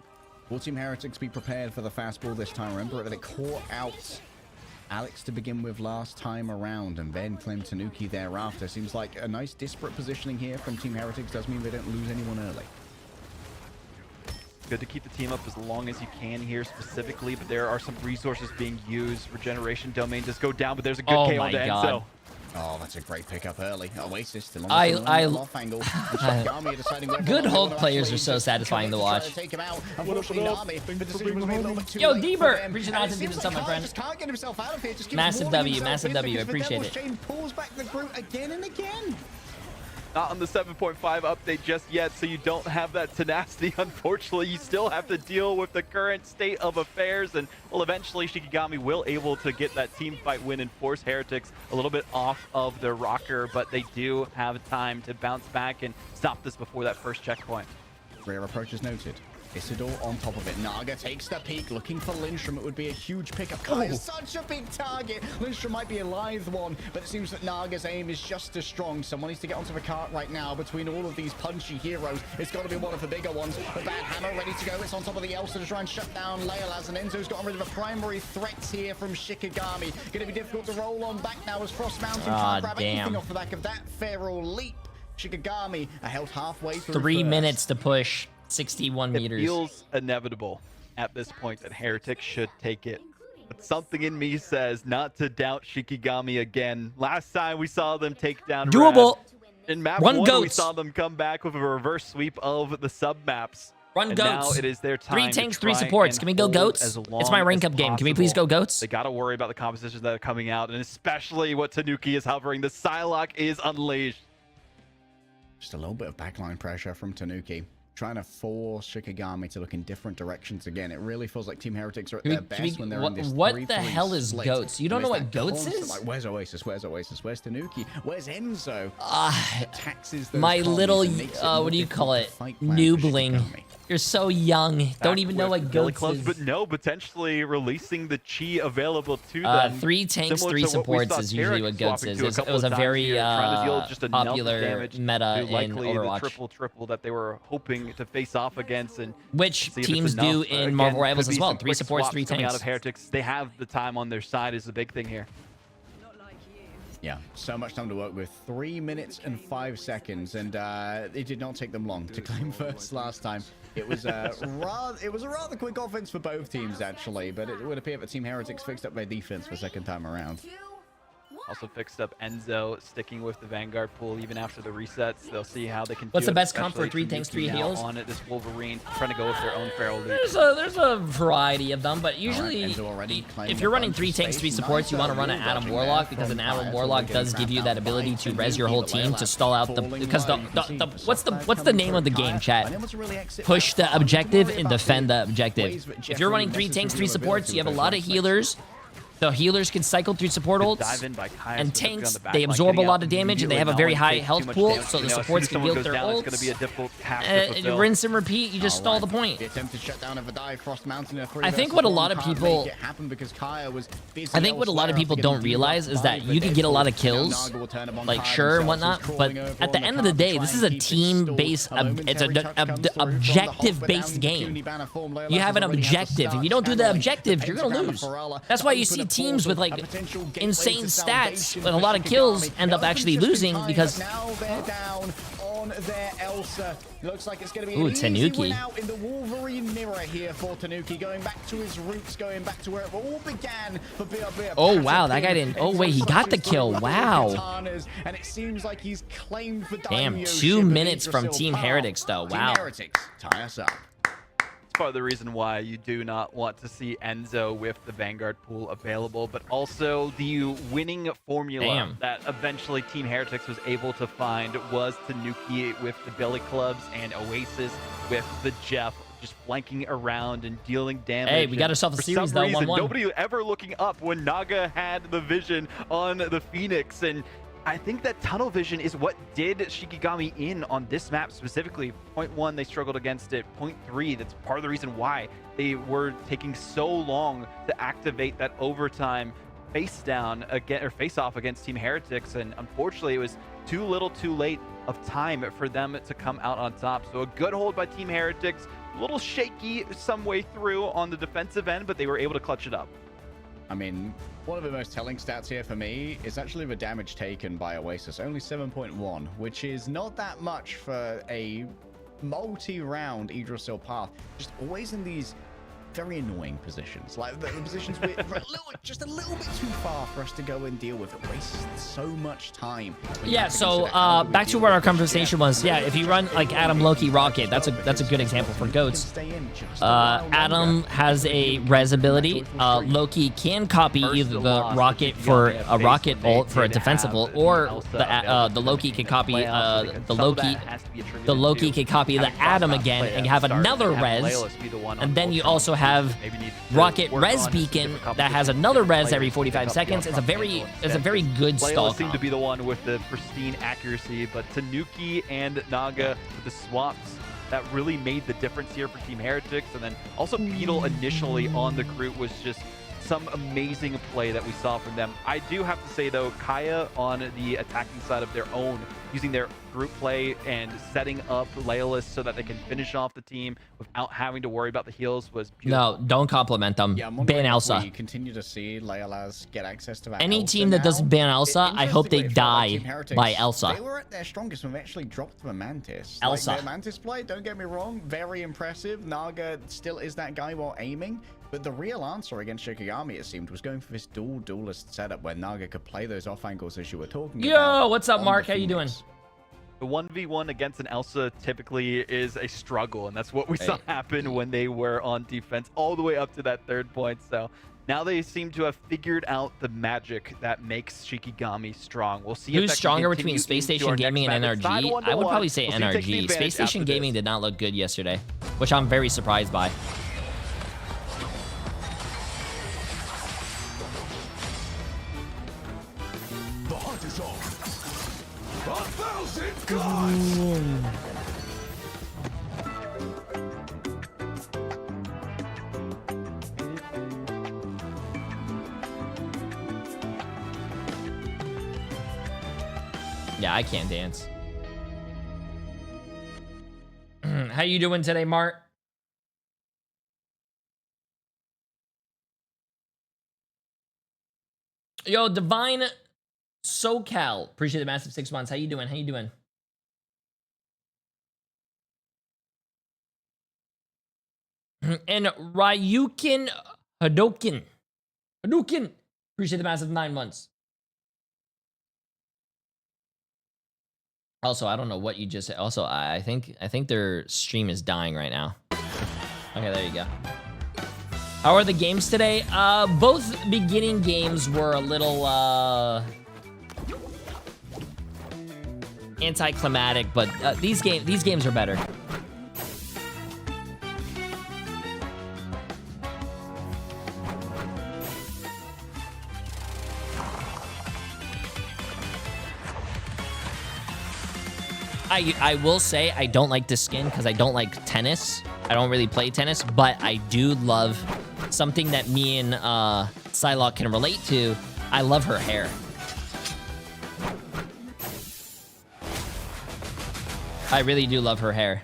Will Team Heretics be prepared for the fastball this time? Remember that it caught out Alex to begin with last time around, and then claimed Tanuki thereafter. Seems like a nice disparate positioning here from Team Heretics. Does mean they don't lose anyone early. Good to keep the team up as long as you can here specifically, but there are some resources being used. Regeneration domain does go down, but there's a good KO onto Enzo. Oh, that's a great pickup early. Oasis still on I off angle. Good Hulk players are so satisfying to watch. Yo, Deber, appreciate that to do this, my friend. Massive W, I appreciate it. Pulls back the group again and again. Not on the 7.5 update just yet, so you don't have that tenacity. Unfortunately, you still have to deal with the current state of affairs, and well, eventually Shikigami will able to get that team fight win and force Heretics a little bit off of their rocker, but they do have time to bounce back and stop this before that first checkpoint. Rear approach is noted. Isidore on top of it. Naga takes the peek, looking for Lindstrom. It would be a huge pickup. Kaya's such a big target. Lindstrom might be a live one, but it seems that Naga's aim is just as strong. Someone needs to get onto the cart right now. Between all of these punchy heroes, it's got to be one of the bigger ones. The Bad Hammer ready to go. It's on top of the Elsa to try and shut down Leolas, and Enzo's gotten rid of the primary threats here from Shikigami. Going to be difficult to roll on back now as Frost Mountain can't grab anything off the back of that feral leap. Shikigami held halfway through 3 minutes to push. 61 meters. It feels inevitable at this point that Heretics should take it. But something in me says not to doubt Shikigami again. Last time we saw them take down Doable. Rad. In map 1, we saw them come back with a reverse sweep of the sub-maps. Run and goats. Now it is their time 3 tanks, 3 supports. Can we go goats? It's my rank up game. Can we please go goats? They got to worry about the compositions that are coming out, and especially what Tanuki is hovering. The Psylocke is unleashed. Just a little bit of backline pressure from Tanuki. Trying to force Shikigami to look in different directions again. It really feels like Team Heretics are at their best when they're in this 3-3 What the hell is split. goats? You don't know what goats is? Like, where's Oasis? Where's Oasis? Where's Tanuki? Where's Enzo? Taxes those my commies little, and makes it more what do you call it? difficult to fight plan for Noobling. Shikigami. You're so young. Don't even know what goats close, is. But no, potentially releasing the chi available to them. 3 tanks, 3 supports is usually what goats is. It was a very popular meta in Overwatch. Triple that they were hoping to face off against, and which teams do in Marvel Rivals as well. 3 supports, 3 tanks. Out of Heretics, they have the time on their side is the big thing here. Yeah, so much time to work with. 3 minutes and 5 seconds, and it did not take them long to claim first last time. It was a rather quick offense for both teams, actually, but it would appear that Team Heretics fixed up their defense for the second time around. Also fixed up Enzo, sticking with the Vanguard pool even after the resets. They'll see how they can. What's do the it, best comp for especially 3 tanks, 3 now heals? On it, this Wolverine trying to go with their own feral leap. There's a variety of them, but usually if you're running 3 tanks, 3 supports, you want to run an Adam Warlock because an Adam Warlock does give you that ability to res your whole team to stall out the what's the name of the game, chat? Push the objective and defend the objective. If you're running 3 tanks, 3 supports, you have a lot of healers. The healers can cycle through support ults, and tanks, they absorb a lot of damage, and they have a very high health pool, so the supports can build their ults. Rinse and repeat, you just stall the point. I think what a lot of people don't realize is that you can get a lot of kills, like sure and whatnot, but at the end of the day, this is a team-based, it's an objective-based game. You have an objective. If you don't do the objective, you're gonna lose. That's why you see teams with like insane stats with a lot of kills end up actually losing because now they're down on their Elsa. Looks like it's going to be Tanuki. out in the Wolverine mirror here for Tanuki, going back to his roots, going back to where it all began for BRB. Oh, wow, that guy didn't... Oh, wait, he got the kill. Wow. And it seems like he's claimed the Damn, 2 minutes from Team Heretics, though. Wow. Team Heretics, tie us up. It's part of the reason why you do not want to see Enzo with the Vanguard pool available, but also the winning formula that eventually Team Heretics was able to find was Tanuki with the Billy Clubs and Oasis with the Jeff, just flanking around and dealing damage. Hey, we got ourselves a series, though, 1-1. Nobody ever looking up when Naga had the vision on the Phoenix, and I think that tunnel vision is what did Shikigami in on this map specifically. Point 1, they struggled against it. Point 3, that's part of the reason why they were taking so long to activate that overtime face down again, or face off against Team Heretics, and unfortunately it was too little too late of time for them to come out on top. So a good hold by Team Heretics, a little shaky some way through on the defensive end, but they were able to clutch it up. I mean, one of the most telling stats here for me is actually the damage taken by Oasis, only 7.1, which is not that much for a multi-round Yggdrasil path, just always in these very annoying positions, like the positions we're just a little bit too far for us to go and deal with. It wastes so much time. Yeah, so back to where our conversation was. Yeah, if you run like Adam, Loki, Rocket, that's a good example for goats. Adam has a res ability. Loki can copy either the Rocket for a Rocket ult for a defensive ult, or the Loki can copy the Loki can copy the Adam again and have another res, and then you also have Rocket res beacon that has another res every 45 seconds. It's a very good stall. Seemed to be the one with the pristine accuracy, but Tanuki and Naga with the swaps that really made the difference here for Team Heretics. And then also Beetle initially on the group was just some amazing play that we saw from them. I do have to say though, Kaya on the attacking side of their own, using their group play and setting up Leolus so that they can finish off the team without having to worry about the heals was beautiful. No, don't compliment them. Yeah, ban Elsa. We continue to see Leolus get access to that. Any Elsa team that now. doesn't ban Elsa, I hope they die by Elsa. They were at their strongest when they actually dropped the Mantis. Elsa. Like, their Mantis play, don't get me wrong, very impressive. Naga still is that guy while aiming. But the real answer against Shikigami, it seemed, was going for this duelist setup where Naga could play those off angles as you were talking about. Yo, what's up, Mark? How you doing? The 1v1 against an Elsa typically is a struggle, and that's what we saw happen when they were on defense all the way up to that 3rd point. So now they seem to have figured out the magic that makes Shikigami strong. We'll see. Who's if stronger between Space Station Gaming and NRG? I would probably say NRG. Space Station Gaming did not look good yesterday, which I'm very surprised by. The hunt is on. 1,000 gods! Yeah, I can't dance. How you doing today, Mark? Yo, Divine SoCal. Appreciate the massive 6 months. How you doing? How you doing? And Ryukin Hadouken. Appreciate the massive 9 months. Also, I don't know what you just said. Also, I think their stream is dying right now. Okay, there you go. How are the games today? Both beginning games were a little anticlimactic, but these games are better. I will say I don't like this skin because I don't like tennis. I don't really play tennis, but I do love something that me and Psylocke can relate to. I love her hair. I really do love her hair.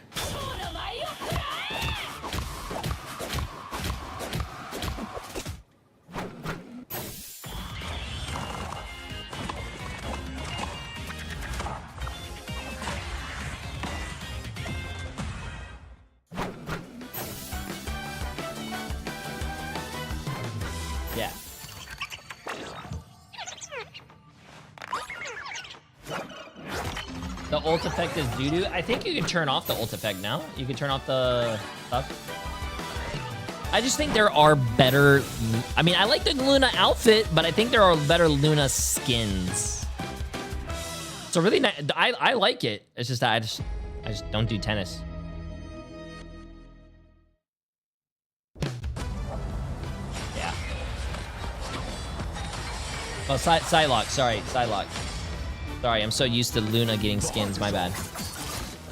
ult effect is doo-doo. I think you can turn off the ult effect now. You can turn off the stuff. I just think there are better... I mean, I like the Luna outfit, but I think there are better Luna skins. So really nice. I like it. It's just that I just don't do tennis. Yeah. Oh, side lock. Sorry, side lock. Sorry, I'm so used to Luna getting skins. My bad.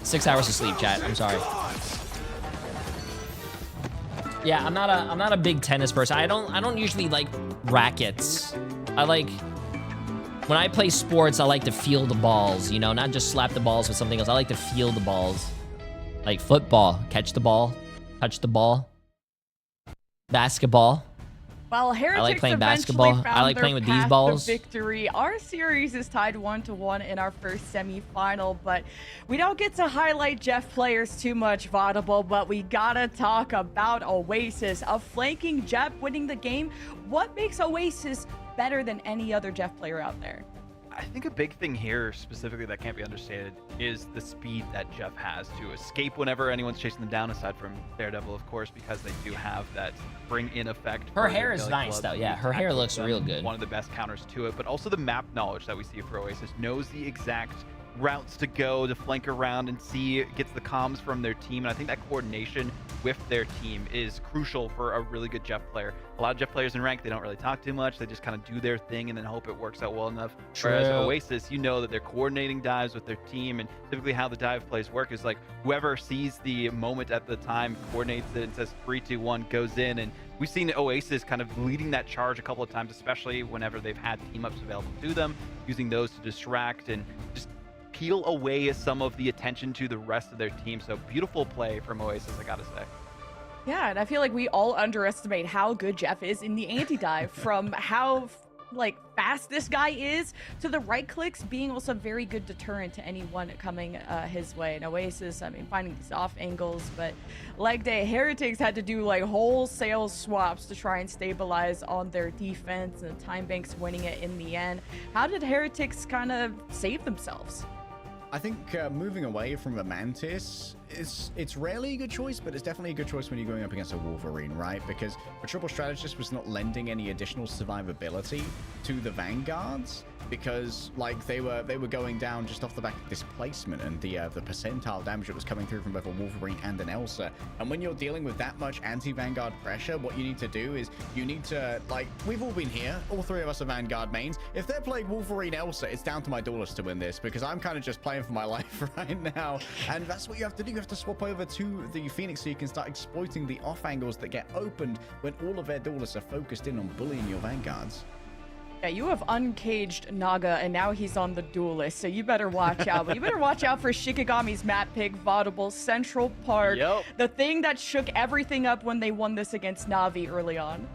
6 hours of sleep, chat. I'm sorry. Yeah, I'm not a big tennis person. I don't usually like rackets. I like when I play sports, I like to feel the balls, you know, not just slap the balls with something else. I like to feel the balls. Like football, catch the ball, touch the ball. Basketball. Well, Heretics I like playing eventually basketball. found I like their playing with these path to balls. victory. Our series is tied 1-1 in our first semi-final, but we don't get to highlight Jeff players too much, Vaudable, but we gotta talk about Oasis. A flanking Jeff winning the game. What makes Oasis better than any other Jeff player out there? I think a big thing here specifically that can't be understated is the speed that Jeff has to escape whenever anyone's chasing them down, aside from Daredevil, of course, because they do have that bring in effect. Her hair is nice, though. Yeah, her hair looks real good. One of the best counters to it, but also the map knowledge that we see for Oasis, knows the exact routes to go to flank around and see, gets the comms from their team, and I think that coordination with their team is crucial for a really good Jeff player. A lot of Jeff players in rank, they don't really talk too much, they just kind of do their thing and then hope it works out well enough. Whereas Oasis, you know that they're coordinating dives with their team, and typically how the dive plays work is like whoever sees the moment at the time coordinates it and says 3, 2, 1, goes in, and we've seen Oasis kind of leading that charge a couple of times, especially whenever they've had team ups available to them, using those to distract and just peel away some of the attention to the rest of their team. So beautiful play from Oasis, I gotta say. Yeah, and I feel like we all underestimate how good Jeff is in the anti-dive, from how like fast this guy is to the right clicks being also a very good deterrent to anyone coming his way. And Oasis, I mean, finding these off angles, but leg day, Heretics had to do like wholesale swaps to try and stabilize on their defense, and the Time Banks winning it in the end. How did Heretics kind of save themselves? I think moving away from the Mantis, it's rarely a good choice, but it's definitely a good choice when you're going up against a Wolverine, right? Because the Triple Strategist was not lending any additional survivability to the Vanguards, because like they were going down just off the back of displacement and the percentile damage that was coming through from both a Wolverine and an Elsa. And when you're dealing with that much anti-Vanguard pressure, what you need to do is you need to, like, we've all been here, all three of us are Vanguard mains. If they're playing Wolverine Elsa, it's down to my duelist to win this, because I'm kind of just playing for my life right now. And that's what you have to do. You have to swap over to the Phoenix so you can start exploiting the off angles that get opened when all of their duelists are focused in on bullying your Vanguards. Yeah, you have uncaged Naga, and now he's on the duelist, so you better watch out. But you better watch out for Shikigami's map pick, Vaudable, Central Park. Yep. The thing that shook everything up when they won this against Na'Vi early on.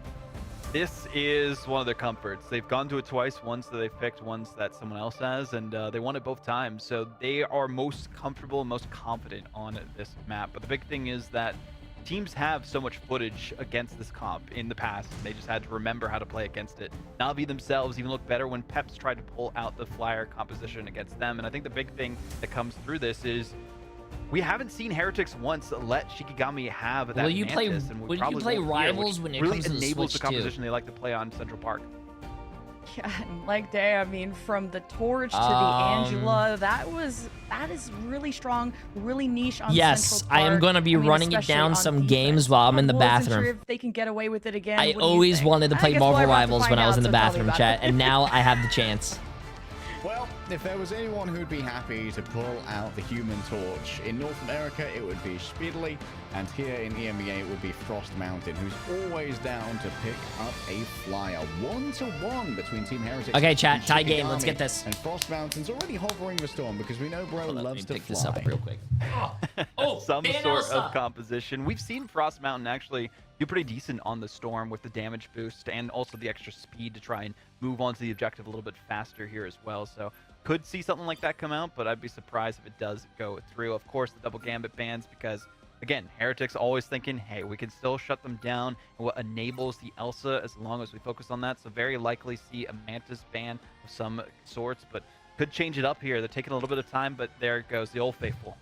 This is one of their comforts. They've gone to it twice, once that they've picked, once that someone else has, and they won it both times. So they are most comfortable and most confident on this map. But the big thing is that teams have so much footage against this comp in the past. They just had to remember how to play against it. Na'Vi themselves even look better when Peps tried to pull out the flyer composition against them. And I think the big thing that comes through this is we haven't seen Heretics once let Shikigami have that. Will you play Rivals here, when it really comes to the enables Switch the composition they like to play on Central Park. Yeah, and like day, I mean, from the Torch to the Angela, that is really strong, really niche on yes, Central Park. I am going to be running it down some games while I'm in the bathroom. Sure if they can get away with it again. I always wanted to play Marvel Rivals when I was in the bathroom, chat, and now I have the chance. Well, if there was anyone who'd be happy to pull out the Human Torch, in North America it would be Speedily, and here in EMEA it would be Frost Mountain, who's always down to pick up a flyer. 1-1 between Team Heretics. Okay, chat, tie Shikigami, game. Let's get this. And Frost Mountain's already hovering the storm because we know bro loves to pick fly. this up real quick. Some sort of composition. We've seen Frost Mountain actually do pretty decent on the storm with the damage boost and also the extra speed to try and move on to the objective a little bit faster here as well. So could see something like that come out, but I'd be surprised if it does go through. Of course, the double gambit bans, because again, Heretics always thinking, hey, we can still shut them down, and what enables the Elsa as long as we focus on that. So very likely see a Mantis ban of some sorts, but could change it up here. They're taking a little bit of time, but there it goes, the old faithful.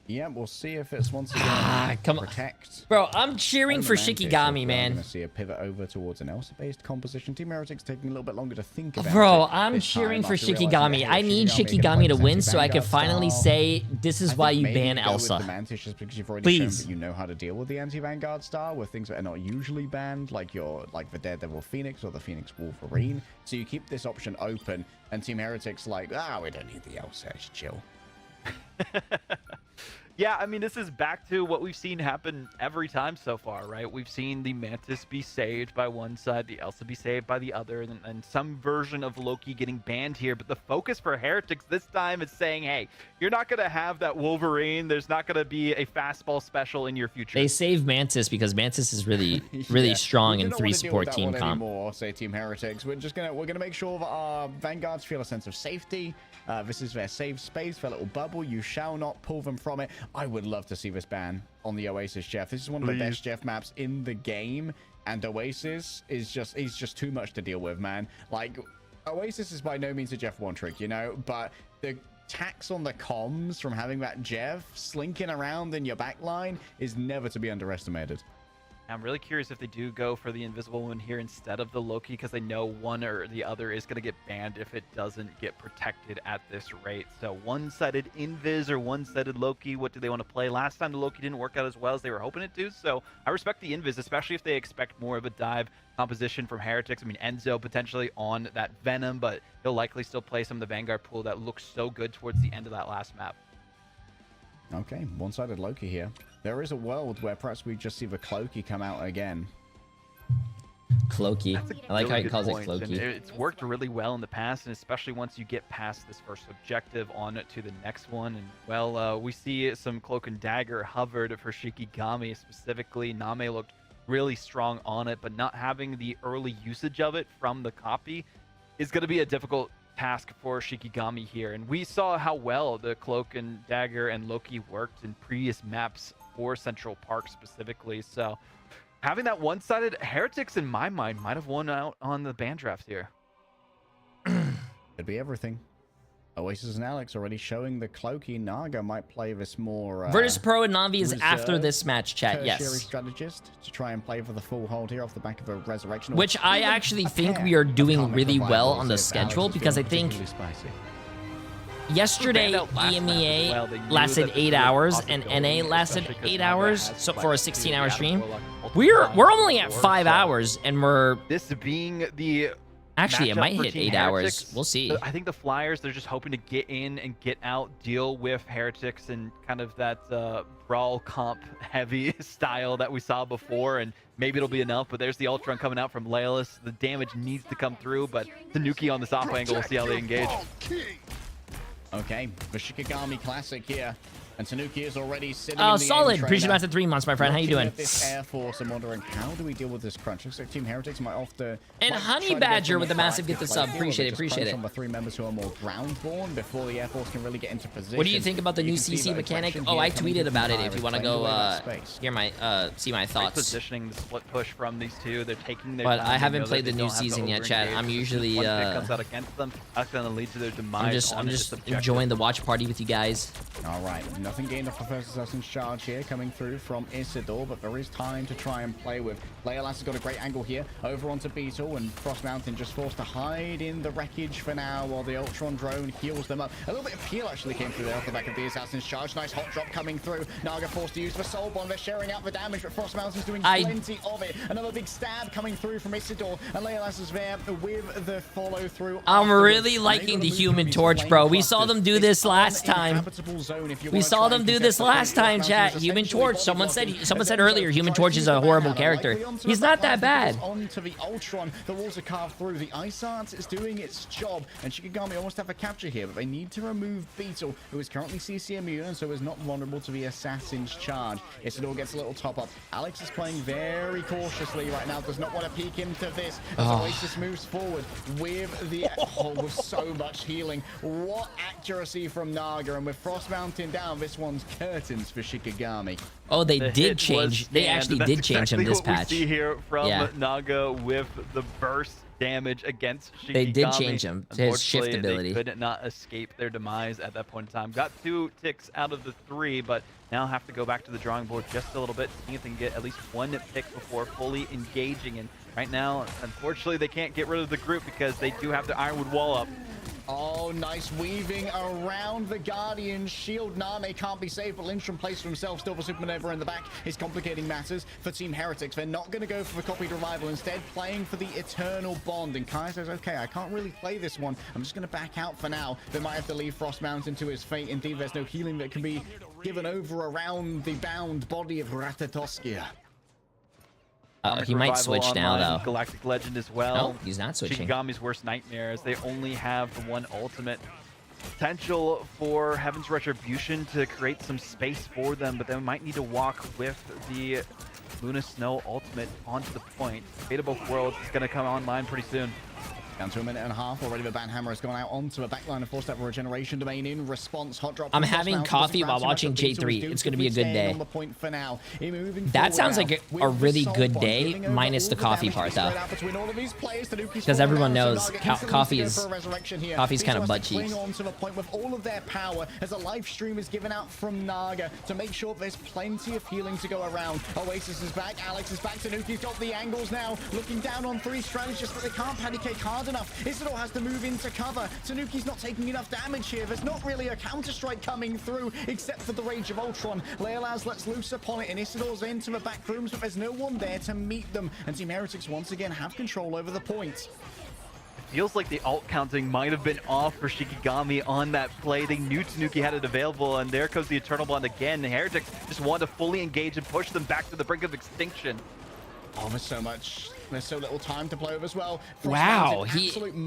Yeah, we'll see if it's once again come on. protect. Bro, I'm cheering for Shikigami, man. We're going to see a pivot over towards an Elsa-based composition. Team Heretics taking a little bit longer to think about Bro, it I'm this cheering time for after realizing Shikigami. that, I hey, need can Shikigami play to the win so I can Vanguard finally style. say this is I why think you maybe ban go with Elsa. the Mantis just because you've already Please. shown that you know how to deal with the anti-Vanguard style with things that are not usually banned, like the Daredevil Phoenix or the Phoenix Wolverine. So you keep this option open, and Team Heretics like, we don't need the Elsa, it's chill. Yeah, I mean, this is back to what we've seen happen every time so far, right? We've seen the Mantis be saved by one side, the Elsa be saved by the other, and some version of Loki getting banned here. But the focus for Heretics this time is saying, hey, you're not going to have that Wolverine. There's not going to be a fastball special in your future. They saved Mantis because Mantis is really, really strong in 3 support team comp. Anymore, say Team Heretics. We're gonna make sure that our Vanguards feel a sense of safety. This is their safe space, their little bubble. You shall not pull them from it. I would love to see this ban on the Oasis Jeff. This is one of the best Jeff maps in the game, and Oasis is just too much to deal with, man. Like, Oasis is by no means a Jeff one trick, you know, but the tax on the comms from having that Jeff slinking around in your backline is never to be underestimated. I'm really curious if they do go for the Invisible Woman here instead of the Loki, because they know one or the other is going to get banned if it doesn't get protected at this rate. So one-sided Invis or one-sided Loki, what do they want to play? Last time the Loki didn't work out as well as they were hoping it to, so I respect the Invis, especially if they expect more of a dive composition from Heretics. I mean, Enzo potentially on that Venom, but he'll likely still play some of the Vanguard pool that looks so good towards the end of that last map. Okay, one-sided Loki here. There is a world where perhaps we just see the Cloaky come out again. Cloaky. I like how he calls it point, and Cloaky. it's worked really well in the past, and especially once you get past this first objective on to the next one. And well, we see some Cloak and Dagger hovered for Shikigami specifically. Name looked really strong on it, but not having the early usage of it from the copy is going to be a difficult task for Shikigami here. And we saw how well the Cloak and Dagger and Loki worked in previous maps for Central Park specifically. So having that one-sided, Heretics in my mind might have won out on the ban draft here. Could be everything. Oasis and Alex already showing the Cloaky. Naga might play this more Virtus Pro and Navi is after reserved this match, chat. tertiary Yes. strategist to try and play for the full hold here off the back of a resurrection. Which I actually think we are doing really well on the schedule, because I think yesterday EMEA lasted 8 hours and NA lasted 8 hours, so for a 16-hour stream. We're only at 5 hours, and we're this being the actually it matchup might for hit Team 8 hours. Heretics. We'll see. I think the Flyers, they're just hoping to get in and get out, deal with Heretics and kind of that brawl comp heavy style that we saw before, and maybe it'll be enough. But there's the Ultron coming out from Leolis. The damage needs to come through, but Tanuki on the soft angle, we'll see how they engage. Okay, the Shikigami Classic here. And Tanuki is already sitting Oh, in the solid. aim Appreciate trainer. it after 3 months, my friend. How you Looking doing? at this Air Force, I'm wondering, how do we deal with this crunch? Looks like Team Heretics might have to... And might Honey try to go Badger for with the a massive proactive gift of play sub. here, Appreciate where it, they just appreciate crunch it. on the 3 members who are more ground-born before the Air Force can really get into position. What do you think about the You new can see CC that mechanic? aggression Oh, here I coming tweeted from about it Fire if you is want to playing go away that space. hear my see my Great thoughts. positioning, the split push from these two. They're taking their But time. I They haven't know played that the they new don't have to season yet, chat. overengage. I'm Just usually one pick comes out against them. That's going to lead to their demise. I'm just enjoying the watch party with you guys. All right, nothing gained off the first assassin's charge here coming through from Isidore, but there is time to try and play with. Leolas has got a great angle here over onto Beetle, and Frost Mountain just forced to hide in the wreckage for now while the Ultron drone heals them up. A little bit of heal actually came through there off the back of the assassin's charge. Nice hot drop coming through. Naga forced to use the soul bond. They're sharing out the damage, but Frost Mountain's doing plenty of it. Another big stab coming through from Isidore, and Leolas is there with the follow through. I'm really liking the Human Torch, bro. We saw them do this last time. We saw them do this last time, chat. Human Torch. Someone said earlier, Human Torch is a horrible character. He's not that bad. Onto the Ultron, the walls are carved through. The Ice Art is doing its job, and Shikigami almost have a capture here, but they need to remove Beetle, who is currently CC immune and so is not vulnerable to the Assassin's charge. Isidore gets a little top up. Alex is playing very cautiously right now, does not want to peek into this as Oasis moves forward with the with so much healing. What accuracy from Naga, and with Frost Mountain down, this this one's curtains for Shikigami. Oh, they The did hit was change. They scanned, actually and did that's change him exactly this what patch. We see here from Yeah. Naga with the burst damage against Shikigami. They did change him to his shift Unfortunately, ability. They could not escape their demise at that point in time. Got 2 ticks out of the 3, but now have to go back to the drawing board just a little bit, seeing if they can get at least 1 pick before fully engaging. And right now, unfortunately, they can't get rid of the group because they do have the Ironwood wall up. Oh, nice weaving around the Guardian's shield. Name can't be saved, but Lindstrom plays for himself. Still for Super Maneuver in the back is complicating matters for Team Heretics. They're not going to go for the copied revival, instead playing for the Eternal Bond. And Kai says, okay, I can't really play this one. I'm just going to back out for now. They might have to leave Frost Mountain to his fate. Indeed, there's no healing that can be given over around the bound body of Ratatoskia. He might Revival switch now, online, though. Galactic Legend as well. No, he's not switching. Shikigami's worst nightmares. They only have the 1 ultimate. Potential for Heaven's Retribution to create some space for them, but they might need to walk with the Luna Snow ultimate onto the point. Fate of Both Worlds is going to come online pretty soon. Down to a minute and a half already. The Banhammer has gone out onto a backline of 4-step regeneration domain in response. Hot drop. I'm having coffee while watching Jay3. It's going to be a good day. That sounds like a really good day, minus the coffee part, though. Because everyone knows coffee's kind of butt cheeks. To the point with all of their power as a live stream is given out from Naga to make sure there's plenty of healing to go around. Oasis is back. Alex is back. Tanuki's got the angles now. Looking down on 3 strategists, but they can't patty cake hard enough. Isidore has to move into cover. Tanuki's not taking enough damage here. There's not really a counter-strike coming through except for the Rage of Ultron. Leolaz lets loose upon it, and Isidore's into the back rooms, but there's no one there to meet them. And Team Heretics once again have control over the point. Feels like the alt counting might have been off for Shikigami on that play. They knew Tanuki had it available, and there comes the Eternal Bond again. The Heretics just want to fully engage and push them back to the brink of extinction. Oh, there's so much. There's so little time to play with as well. Wow,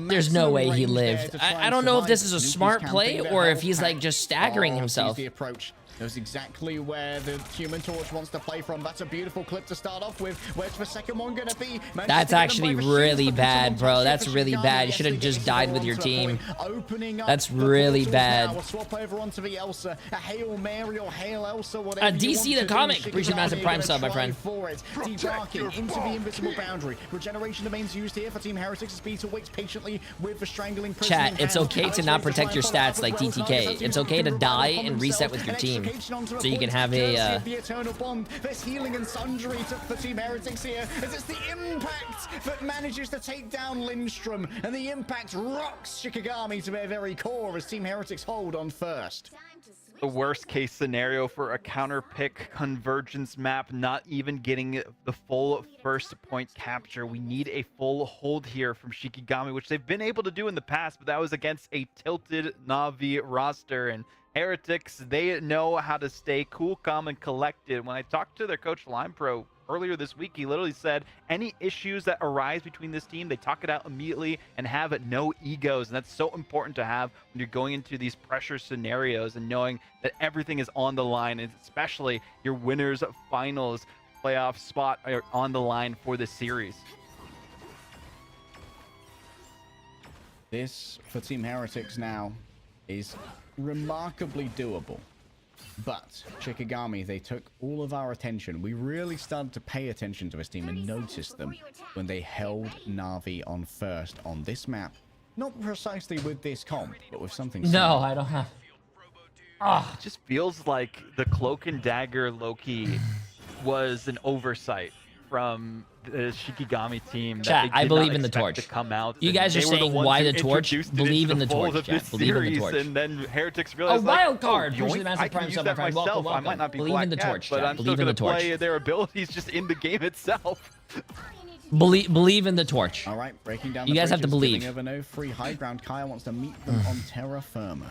there's no way he lived. I don't know if this is a smart play or if he's like just staggering himself. The approach. Knows exactly where the Human Torch wants to play from. That's a beautiful clip to start off with. Where's the second one gonna be? That's actually really bad, bro. That's really bad. You should have just died with your team. That's really bad. Swap over onto the Elsa. A Hail Mary or Hail Elsa, DC the comic. Appreciate massive prime sub, my friend. Debarking into the invisible boundary. Regeneration domains used here for Team Heretics. Speed waits patiently with the strangling prison. Chat, it's okay to not protect your stats like TTK. It's okay to die and reset with your team. So you can have a the Eternal Bond. There's healing and sundry for Team Heretics here, as it's the impact that manages to take down Lindstrom, and the impact rocks Shikigami to their very core as Team Heretics hold on first. The worst case scenario for a counter pick convergence map, not even getting the full first point capture. We need a full hold here from Shikigami, which they've been able to do in the past, but that was against a tilted Na'Vi roster. And Heretics, they know how to stay cool, calm, and collected. When I talked to their coach, Lime Pro, earlier this week, he literally said any issues that arise between this team, they talk it out immediately and have no egos. And that's so important to have when you're going into these pressure scenarios and knowing that everything is on the line, and especially your winners finals playoff spot are on the line for this series. This, for Team Heretics now, is remarkably doable. But Shikigami, they took all of our attention. We really started to pay attention to this team and notice them when they held Na'Vi on first on this map. Not precisely with this comp, but with something similar. No, I don't have. It just feels like the Cloak and Dagger Loki was an oversight from the Shikigami team. Chat, I believe in the torch. To come out. You guys are saying why the torch? Believe in the torch. Chat. Believe in the torch. And then Heretics realized, a wild card. Oh, Appreciate the massive prime sub, my friend. Welcome, welcome. I might not be believe in the torch. but Chat. I'm Believe still in the going to torch. play their abilities just in the game itself. Believe in the torch. All right, breaking down. You guys have to believe. Giving over no free high ground. Kaya wants to meet them on terra firma.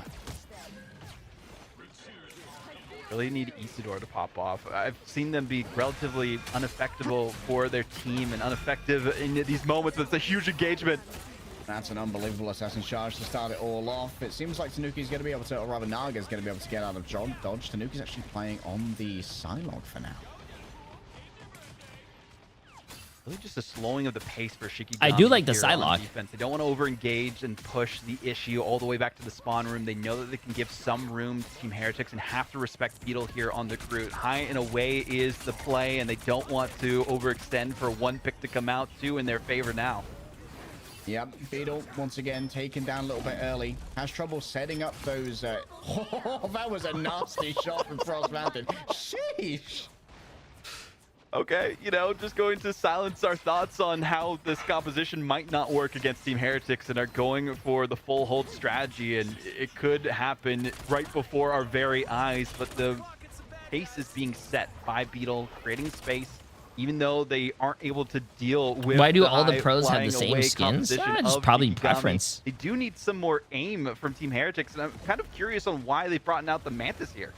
Really need Isidore to pop off. I've seen them be relatively unaffectable for their team and ineffective in these moments, but it's a huge engagement. That's an unbelievable assassin charge to start it all off. It seems like Tanuki's going to be able to, or rather Naga's going to be able to get out of dodge. Tanuki's actually playing on the Psylocke for now. really just a slowing of the pace for Shikigami. I do like the here side on lock. defense. They don't want to over-engage and push the issue all the way back to the spawn room. They know that they can give some room to Team Heretics and have to respect Beetle here on the Groot. High and away is the play, and they don't want to overextend for one pick to come out, two in their favor now. Yep, Beetle once again taken down a little bit early. Has trouble setting up those. Oh, that was a nasty shot from Frost Mountain. Sheesh. Okay, you know, just going to silence our thoughts on how this composition might not work against Team Heretics and are going for the full hold strategy, and it could happen right before our very eyes, but the pace is being set by Beetle, creating space, even though they aren't able to deal with Why do the all the high pros have flying the same away skins? composition It's of probably Shikigami. preference. They do need some more aim from Team Heretics, and I'm kind of curious on why they've brought out the Mantis here.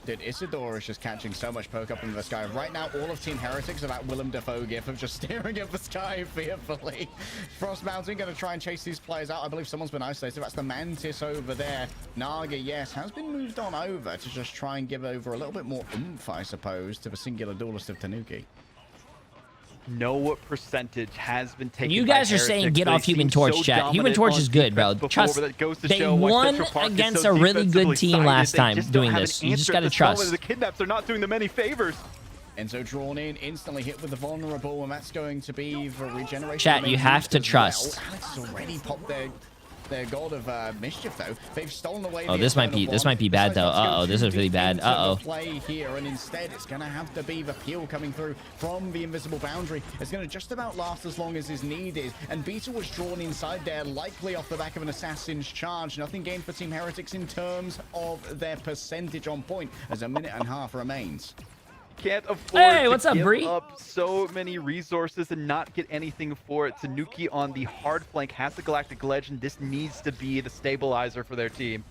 Dude, Isidore is just catching so much poke up in the sky. Right now, all of Team Heretics are that Willem Dafoe gif of just staring at the sky fearfully. Frost Mountain going to try and chase these players out. I believe someone's been isolated. That's the Mantis over there. Naga, yes, has been moved on over to just try and give over a little bit more oomph, I suppose, to the singular duelist of Tanuki. No percentage has been taken. You guys by are saying Heretics. get They off Human seem Torch, so chat. Human dominant Torch on is good, bro. defense before, Trust. but that goes to They show why won Central Park is against so a really good defensively team sided. last They time just don't doing have this. an You just answer gotta at this moment. trust. The kidnaps are not doing them any favors. Enzo drawn in, instantly hit with the vulnerable, and that's going to be the regeneration. Chat, you have to trust. Well. Alex has already popped their god of mischief, though. They've stolen away. Oh, the this might be bad though. Uh-oh, this is really bad. Uh-oh. Play here, and instead it's going to have to be the peel coming through from the invisible boundary. It's going to just about last as long as is needed, and Beetle was drawn inside there, likely off the back of an assassin's charge. Nothing gained for Team Heretics in terms of their percentage on point, as a minute and a half remains. Can't afford Hey, what's to up, give Bree? up so many resources and not get anything for it. Tanuki on the hard flank has the Galactic Legend. This needs to be the stabilizer for their team.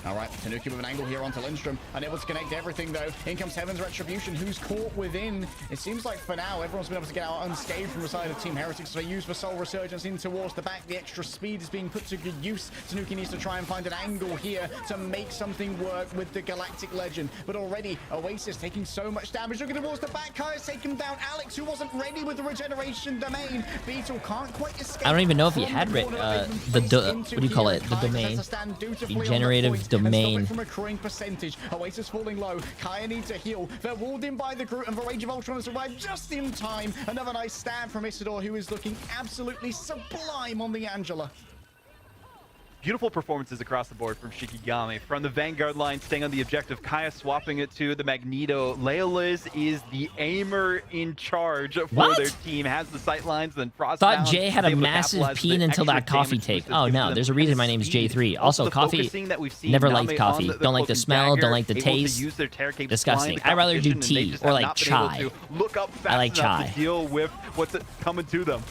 All right, Tanuki with an angle here onto Lindstrom. Unable to connect everything, though. In comes Heaven's Retribution, who's caught within. It seems like for now, everyone's been able to get out unscathed from the side of Team Heretics. So they use the Soul Resurgence in towards the back. The extra speed is being put to good use. Tanuki needs to try and find an angle here to make something work with the Galactic Legend. But already, Oasis taking so much damage. Looking towards the back, Kaya's taken down Alex, who wasn't ready with the Regeneration Domain. Beetle can't quite escape. I don't even know if he had what do you call it? The domain. Regenerative domain. From accruing percentage. Oasis falling low. Kaya needs a heal. They're walled in by the Groot, and the Rage of Ultron has arrived just in time. Another nice stab from Isidore, who is looking absolutely sublime on the Angela. Beautiful performances across the board from Shikigami. From the Vanguard line, staying on the objective. Kaya swapping it to the Magneto. Leolis is the aimer in charge for their team. Has the sight lines, then Frost. Thought Jay had a massive peen until that coffee tape. Oh no, there's a reason my name is Jay3. Also, coffee. Never liked coffee. Don't like the smell. Don't like the taste. Disgusting. I'd rather do tea or like chai. I like chai. To deal with what's coming to them.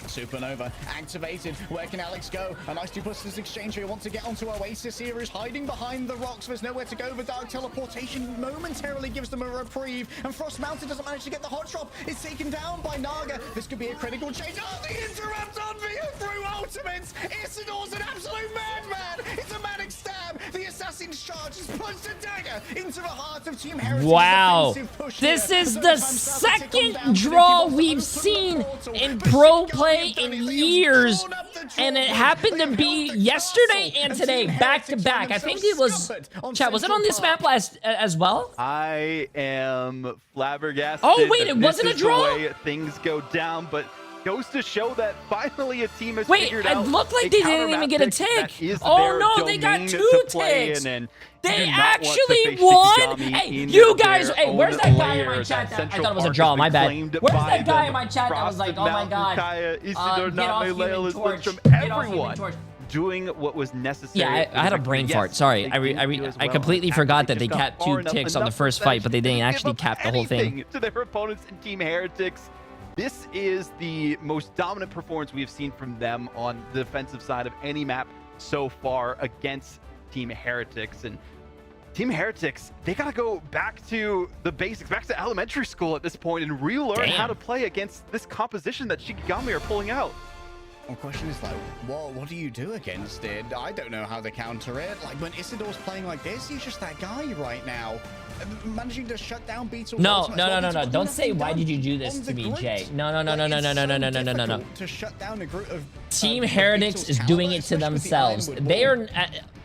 Supernova activated. Where can Alex go? A nice duplicitous exchange here. Wants to get onto Oasis here. Is hiding behind the rocks. There's nowhere to go. The dark teleportation momentarily gives them a reprieve. And Frost Mountain doesn't manage to get the hot drop. It's taken down by Naga. This could be a critical change. Oh, the interrupt on via through ultimates. Isidore's an absolute madman. It's a manic stab. The assassin's charge is punched a dagger into the heart of Team Heretics. Wow. This is the second draw we've seen in pro play in years, and it happened to be yesterday and today back to back. I think it was chat. Was it on this map last as well? I am flabbergasted. Oh wait, it wasn't a draw. The way things go down, but goes to show that finally a team has figured out. It looked like they didn't even get a tick. Oh no, they got 2 ticks. They actually won! Hey, you guys! Hey, where's that guy in my chat? I thought it was a draw, my bad. Where's that guy in my chat that was like, oh my god, get off Human Torch, get off Human Torch. Doing what was necessary. Yeah, I had a brain fart. Sorry, I completely forgot that they capped 2 ticks on the first fight, but they didn't actually cap the whole thing. To their opponents in Team Heretics. This is the most dominant performance we've seen from them on the defensive side of any map so far against Team Heretics. And Team Heretics, they gotta go back to the basics, back to elementary school at this point and relearn how to play against this composition that Shikigami are pulling out. My question is like, what do you do against it? I don't know how to counter it. Like when Issidor's playing like this, he's just that guy right now. Managing to shut down Beetle's No. Don't say why did you do this to me, Jay. No. To shut down a group of Team Heretics is doing it to themselves. They are.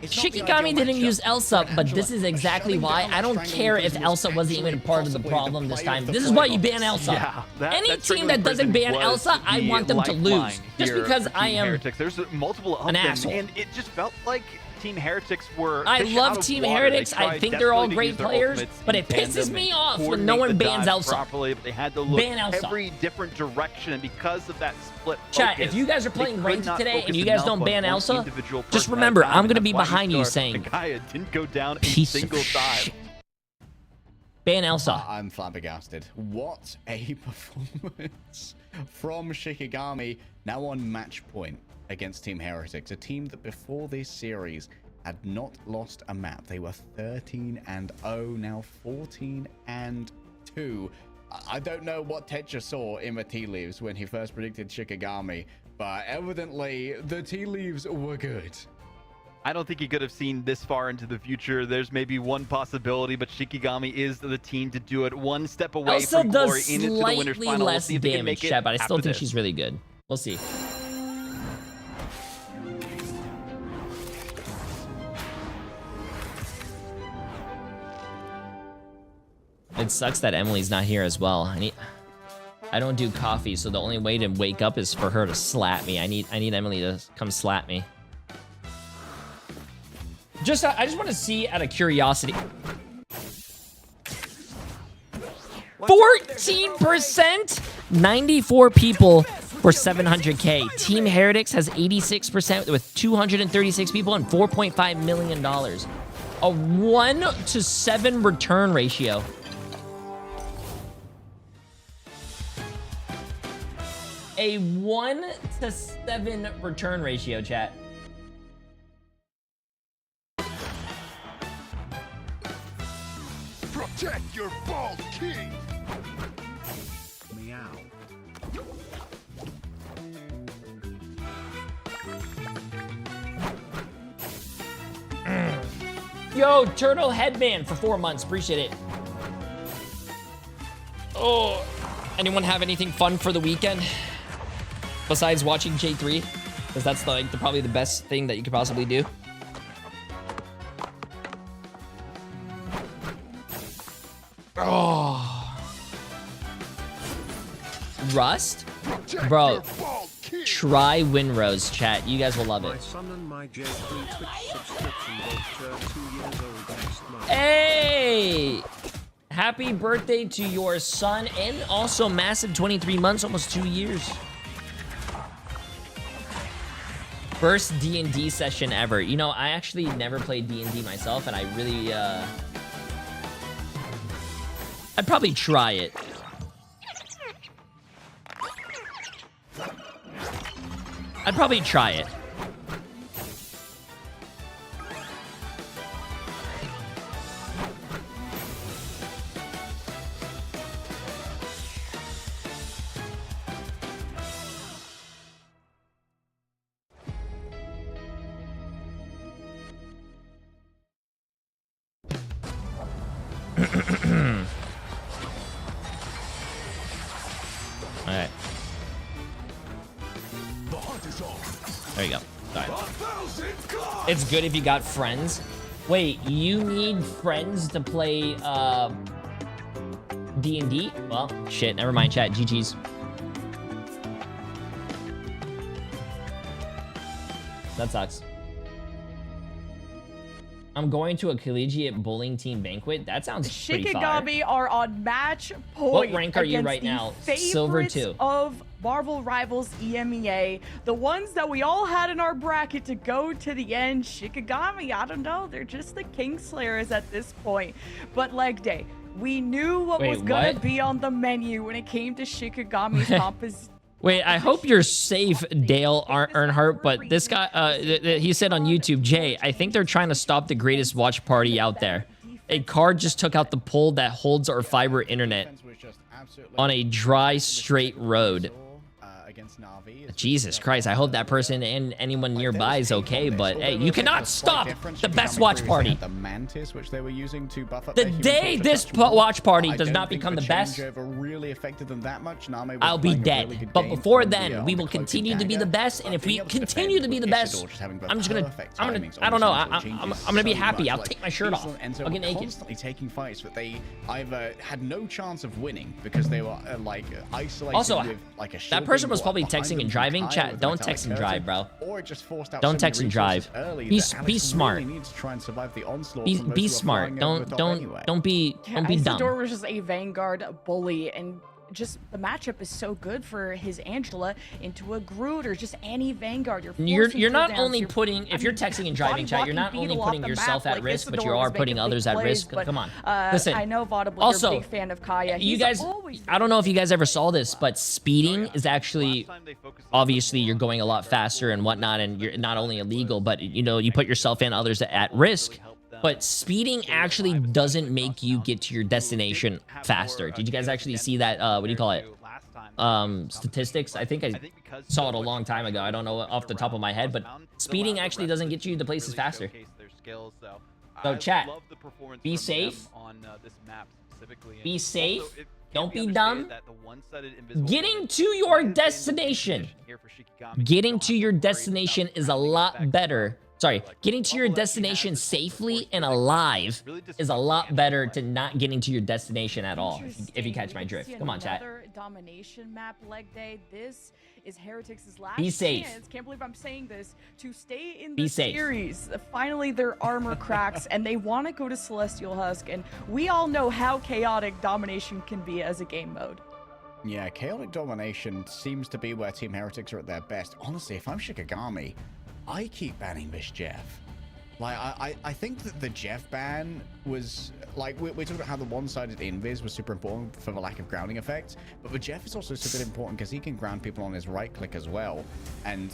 Shikigami didn't use Elsa, but this is exactly why. I don't care if Elsa wasn't even part of the problem this time. This is why you ban Elsa. Yeah, Any team that doesn't ban Elsa, I want them to lose. Just because I am Heretics. There's multiple of an them, asshole. and it just felt like Team Heretics were. I fish love out of Team water. Heretics. They I tried think they're all desperately to great use their players, ultimates but and it ban pisses them me and off when coordinate no one the bans dive Elsa. properly, but they had to look Ban Elsa. every different direction, and because of that split Chat, focus, if you guys are they playing could ranked not today focus and you guys enough don't on ban one Elsa, individual just person remember, at a time, I'm going to and be that's why behind you Istar saying, Gaia didn't go down a piece of single dive. shit. Ban Elsa. I'm flabbergasted. What a performance from Shikigami, now on match point against Team Heretics, a team that before this series had not lost a map. They were 13-0, now 14-2. I don't know what Tetra saw in the tea leaves when he first predicted Shikigami, but evidently the tea leaves were good. I don't think he could have seen this far into the future. There's maybe one possibility, but Shikigami is the team to do it. One step away Elsa from glory does into the winners slightly final. We'll less see if they can damage, make it chat, but I still after think this. she's really good. We'll see. It sucks that Emily's not here as well. I don't do coffee, so the only way to wake up is for her to slap me. I need Emily to come slap me. I just want to see out of curiosity. 14%? 94 people for 700K. Team Heretics has 86% with 236 people and $4.5 million. A 1-to-7 return ratio. A 1-to-7 return ratio, chat. Protect your bald king. Meow. Yo, Turtle Headband for 4 months. Appreciate it. Oh, anyone have anything fun for the weekend besides watching Jay3? Because that's like probably the best thing that you could possibly do. Oh, Rust, bro. Try Winrose, chat. You guys will love it. My son and my Jay3 Twitch subscription both turn 2 years old next month. Hey! Happy birthday to your son and also massive 23 months, almost 2 years. First D&D session ever. You know, I actually never played D&D myself, and I really, I'd probably try it. I'd probably try it. All right. There you go. All right. It's good if you got friends. Wait, you need friends to play D&D? Well, shit, never mind, chat. GG's. That sucks. I'm going to a collegiate bowling team banquet. That sounds pretty fire. Shikigami are on match point. What rank are you against right the now? Silver 2. Of Marvel Rivals EMEA, the ones that we all had in our bracket to go to the end. Shikigami, I don't know, they're just the Kingslayers at this point. But leg day, we knew what was gonna be on the menu when it came to Shikigami's composition. Wait, I hope you're safe, Dale Earnhardt, but this guy, he said on YouTube, Jay, I think they're trying to stop the greatest watch party out there. A car just took out the pole that holds our fiber internet on a dry, straight road. against Na'Vi. Jesus Christ, I hope that person and anyone nearby is okay, but hey, you cannot stop the best watch party. The Mantis, which they were using to buff up The day this watch party does not become the best, really affected them that much. I'll be dead. But before then, we will continue to be the best, and if we continue to be the best, I'm gonna, I don't know, I'm gonna be happy. I'll take my shirt off. I'll get naked. Constantly taking fights that they either had no chance of winning because they were like isolated Also, with like a that person was probably texting and driving. Chat, don't text and drive, bro. Or just forced out Don't text and drive. Be smart. Be smart. Don't be dumb. Isidore was just a Vanguard bully, and just the matchup is so good for his Angela into a Groot or just any Vanguard. You're not only putting, if you're texting and driving, chat, you're not only putting yourself at risk, but you are putting others at risk. Come on, listen. I know Vaudible, also, you're a big fan of Kaya. You guys, I don't know if you guys ever saw this, but speeding is actually, obviously you're going a lot faster and whatnot, and you're not only illegal, but you know, you put yourself and others at risk. But speeding actually doesn't make you get to your destination faster. Did you guys actually see that, what do you call it? Statistics? I think I saw it a long time ago. I don't know off the top of my head, but speeding actually doesn't get you to places faster. So chat, be safe. Be safe. Don't be dumb. Getting to your destination. Getting to your destination is a lot better. Sorry, getting to your destination safely and alive is a lot better to not getting to your destination at all, if you catch my drift. Come on, chat. Domination map leg day. This is Heretics' last Be safe. chance. Can't believe I'm saying this. To stay in Be the safe. series. Finally, their armor cracks, and they want to go to Celestial Husk. And we all know how chaotic Domination can be as a game mode. Yeah, chaotic domination seems to be where Team Heretics are at their best. Honestly, if I'm Shikigami, I keep banning this Jeff. Like, I think that the Jeff ban was, like, we're talking about how the one-sided invis was super important for the lack of grounding effect, but the Jeff is also super important because he can ground people on his right click as well. And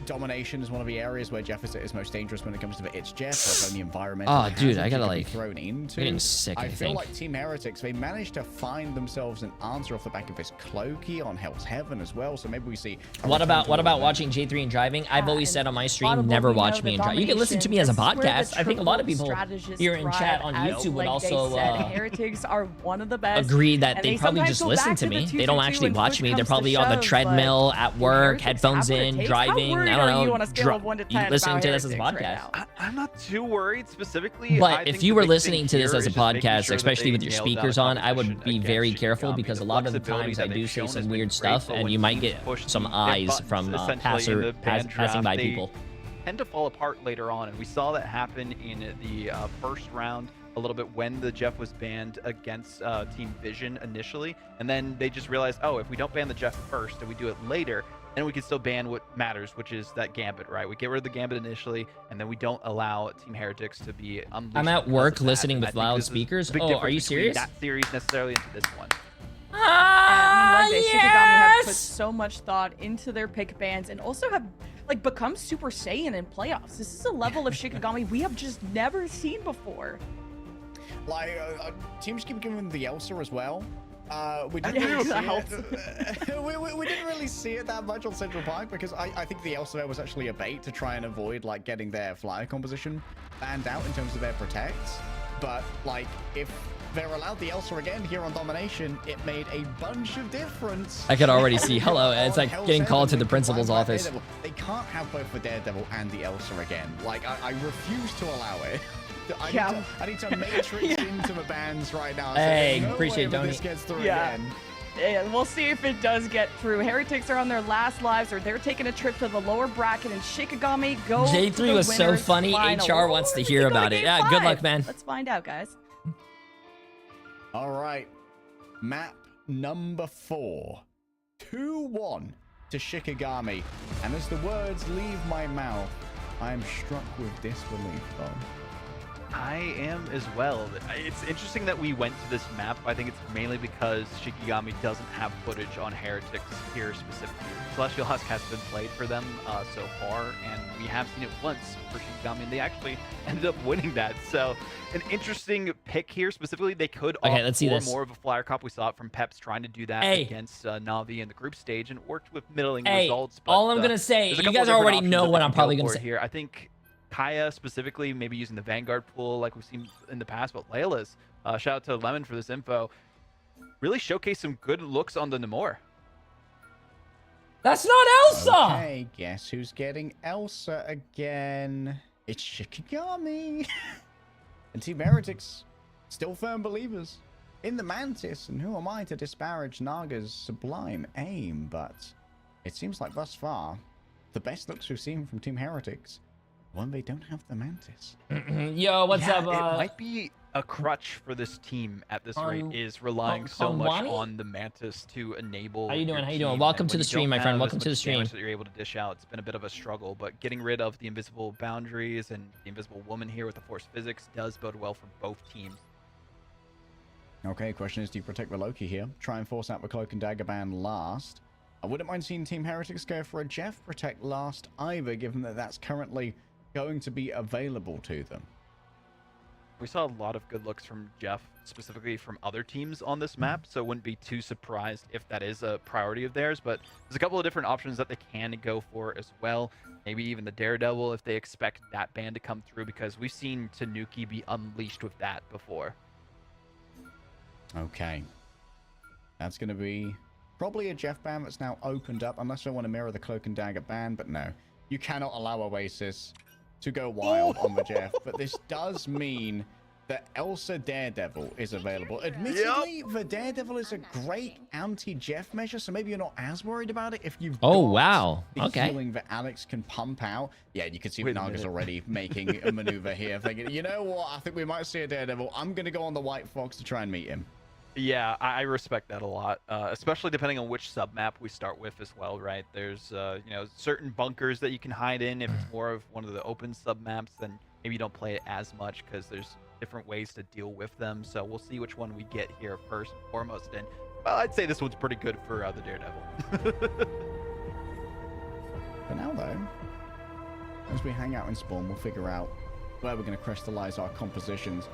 domination is one of the areas where Jeff is most dangerous when it comes to the it's Jeff, or the environmental dude, I gotta be like thrown into. getting sick. I feel like Team Heretics, they managed to find themselves an answer off the back of this Cloaky on Hell's Heaven as well. So maybe we see. What about watching J3 and driving? I've always said on my stream, never watch me and drive. You can listen to me as a podcast. I think a lot of people here in chat on YouTube would also Heretics are one of the best. agree that they probably just listen to me. They don't actually watch me. They're probably on the treadmill, at work, headphones in, driving. I don't know. Listening to this as a podcast. I'm not too worried specifically. But if you were listening to this as a podcast, especially with your speakers on, I would be very careful because a lot of the times I do say some weird stuff and you might get some eyes from passing by people. Tend to fall apart later on, and we saw that happen in the first round a little bit when the Jeff was banned against Team Vision initially, and then they just realized, oh, if we don't ban the Jeff first and we do it later, and we can still ban what matters, which is that Gambit, right? We get rid of the Gambit initially, and then we don't allow Team Heretics to be unleashed. I'm at work listening with loudspeakers. Oh, are you serious? That series necessarily into this one. Shikigami have put so much thought into their pick bans and also have like become Super Saiyan in playoffs. This is a level of Shikigami we have just never seen before. Like, teams keep giving the Elsa as well. We didn't really see it that much on Central Park because I think the Elsa was actually a bait to try and avoid like getting their flyer composition banned out in terms of their protects. But like if they're allowed the Elsa again here on Domination, it made a bunch of difference. I could already see. Hello, it's like getting called to the principal's office. They can't have both the Daredevil and the Elsa again. Like I refuse to allow it. I need to matrix into the bans right now. Hey, so appreciate Donnie. This gets through again. Yeah, we'll see if it does get through. Heretics are on their last lives, or they're taking a trip to the lower bracket, and Shikigami go. J3 was so funny. Final. HR wants to hear about it. Yeah, good luck, man. Let's find out, guys. All right, map number 4, 2-1 to Shikigami, and as the words leave my mouth, I am struck with disbelief, though. I am as well. It's interesting that we went to this map. I think it's mainly because Shikigami doesn't have footage on Heretics here specifically. Celestial Husk has been played for them so far, and we have seen it once for Shikigami, and they actually ended up winning that. So an interesting pick here specifically. They could opt for more of a flyer cop. We saw it from Peps trying to do that against Na'Vi in the group stage and worked with middling results. But, all I'm going to say, there's a you couple guys of different already options know that what they I'm can probably go going to for say. here. I think Kaya specifically, maybe using the Vanguard pool like we've seen in the past, but Layla's, shout out to Lemon for this info, really showcased some good looks on the Namor. That's not Elsa! Okay, guess who's getting Elsa again? It's Shikigami. And Team Heretics, still firm believers in the Mantis. And who am I to disparage Naga's sublime aim? But it seems like thus far, the best looks we've seen from Team Heretics, when they don't have the Mantis. Yo, what's up? It might be a crutch for this team at this rate, is relying so much on the Mantis to enable. How you doing? your How you doing? team. Welcome And to when the you stream, don't my friend. have Welcome as to the much stream. damage that you're able to dish out, it's been a bit of a struggle. But getting rid of the invisible boundaries and the invisible woman here with the force physics does bode well for both teams. Okay, question is, do you protect the Loki here? Try and force out the Cloak and Dagger ban last. I wouldn't mind seeing Team Heretics go for a Jeff protect last either, given that that's currently going to be available to them. We saw a lot of good looks from Jeff, specifically from other teams on this map, so wouldn't be too surprised if that is a priority of theirs, but there's a couple of different options that they can go for as well. Maybe even the Daredevil if they expect that ban to come through, because we've seen Tanuki be unleashed with that before. Okay. That's going to be probably a Jeff ban that's now opened up, unless I want to mirror the Cloak and Dagger ban, but no. You cannot allow Oasis to go wild on the Jeff, but this does mean that Elsa Daredevil is available. Admittedly, the Daredevil is a great anti-Jeff measure, so maybe you're not as worried about it if you've got wow. the Okay. healing that Alex can pump out. Yeah, you can see Naga's already making a maneuver here, thinking, you know what, I think we might see a Daredevil. I'm going to go on the White Fox to try and meet him. Yeah, I respect that a lot, especially depending on which submap we start with as well, right? There's, you know, certain bunkers that you can hide in. If it's more of one of the open submaps, then maybe you don't play it as much because there's different ways to deal with them. So we'll see which one we get here first and foremost. And, well, I'd say this one's pretty good for the Daredevil. For now, though, as we hang out in spawn, we'll figure out where we're going to crystallize our compositions.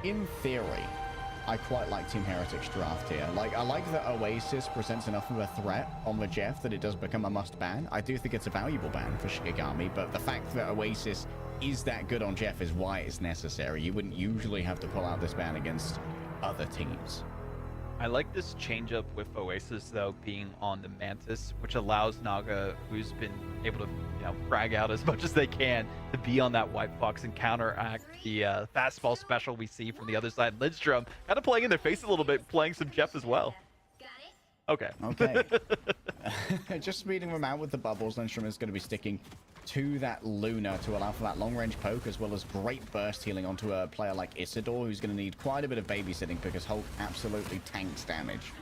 In theory, I quite like Team Heretics draft here. I like that Oasis presents enough of a threat on the Jeff that it does become a must ban. I do think it's a valuable ban for Shikigami, but the fact that Oasis is that good on Jeff is why it's necessary. You wouldn't usually have to pull out this ban against other teams. I like this change up with Oasis, though, being on the Mantis, which allows Naga, who's been able to, you know, frag out as much as they can, to be on that White Fox and counteract the fastball special we see from the other side. Lindstrom kind of playing in their face a little bit, playing some Jeff as well. Okay. Okay. Just speeding them out with the bubbles, Lindstrom is going to be sticking to that Luna to allow for that long-range poke, as well as great burst healing onto a player like Isidore, who's going to need quite a bit of babysitting because Hulk absolutely tanks damage.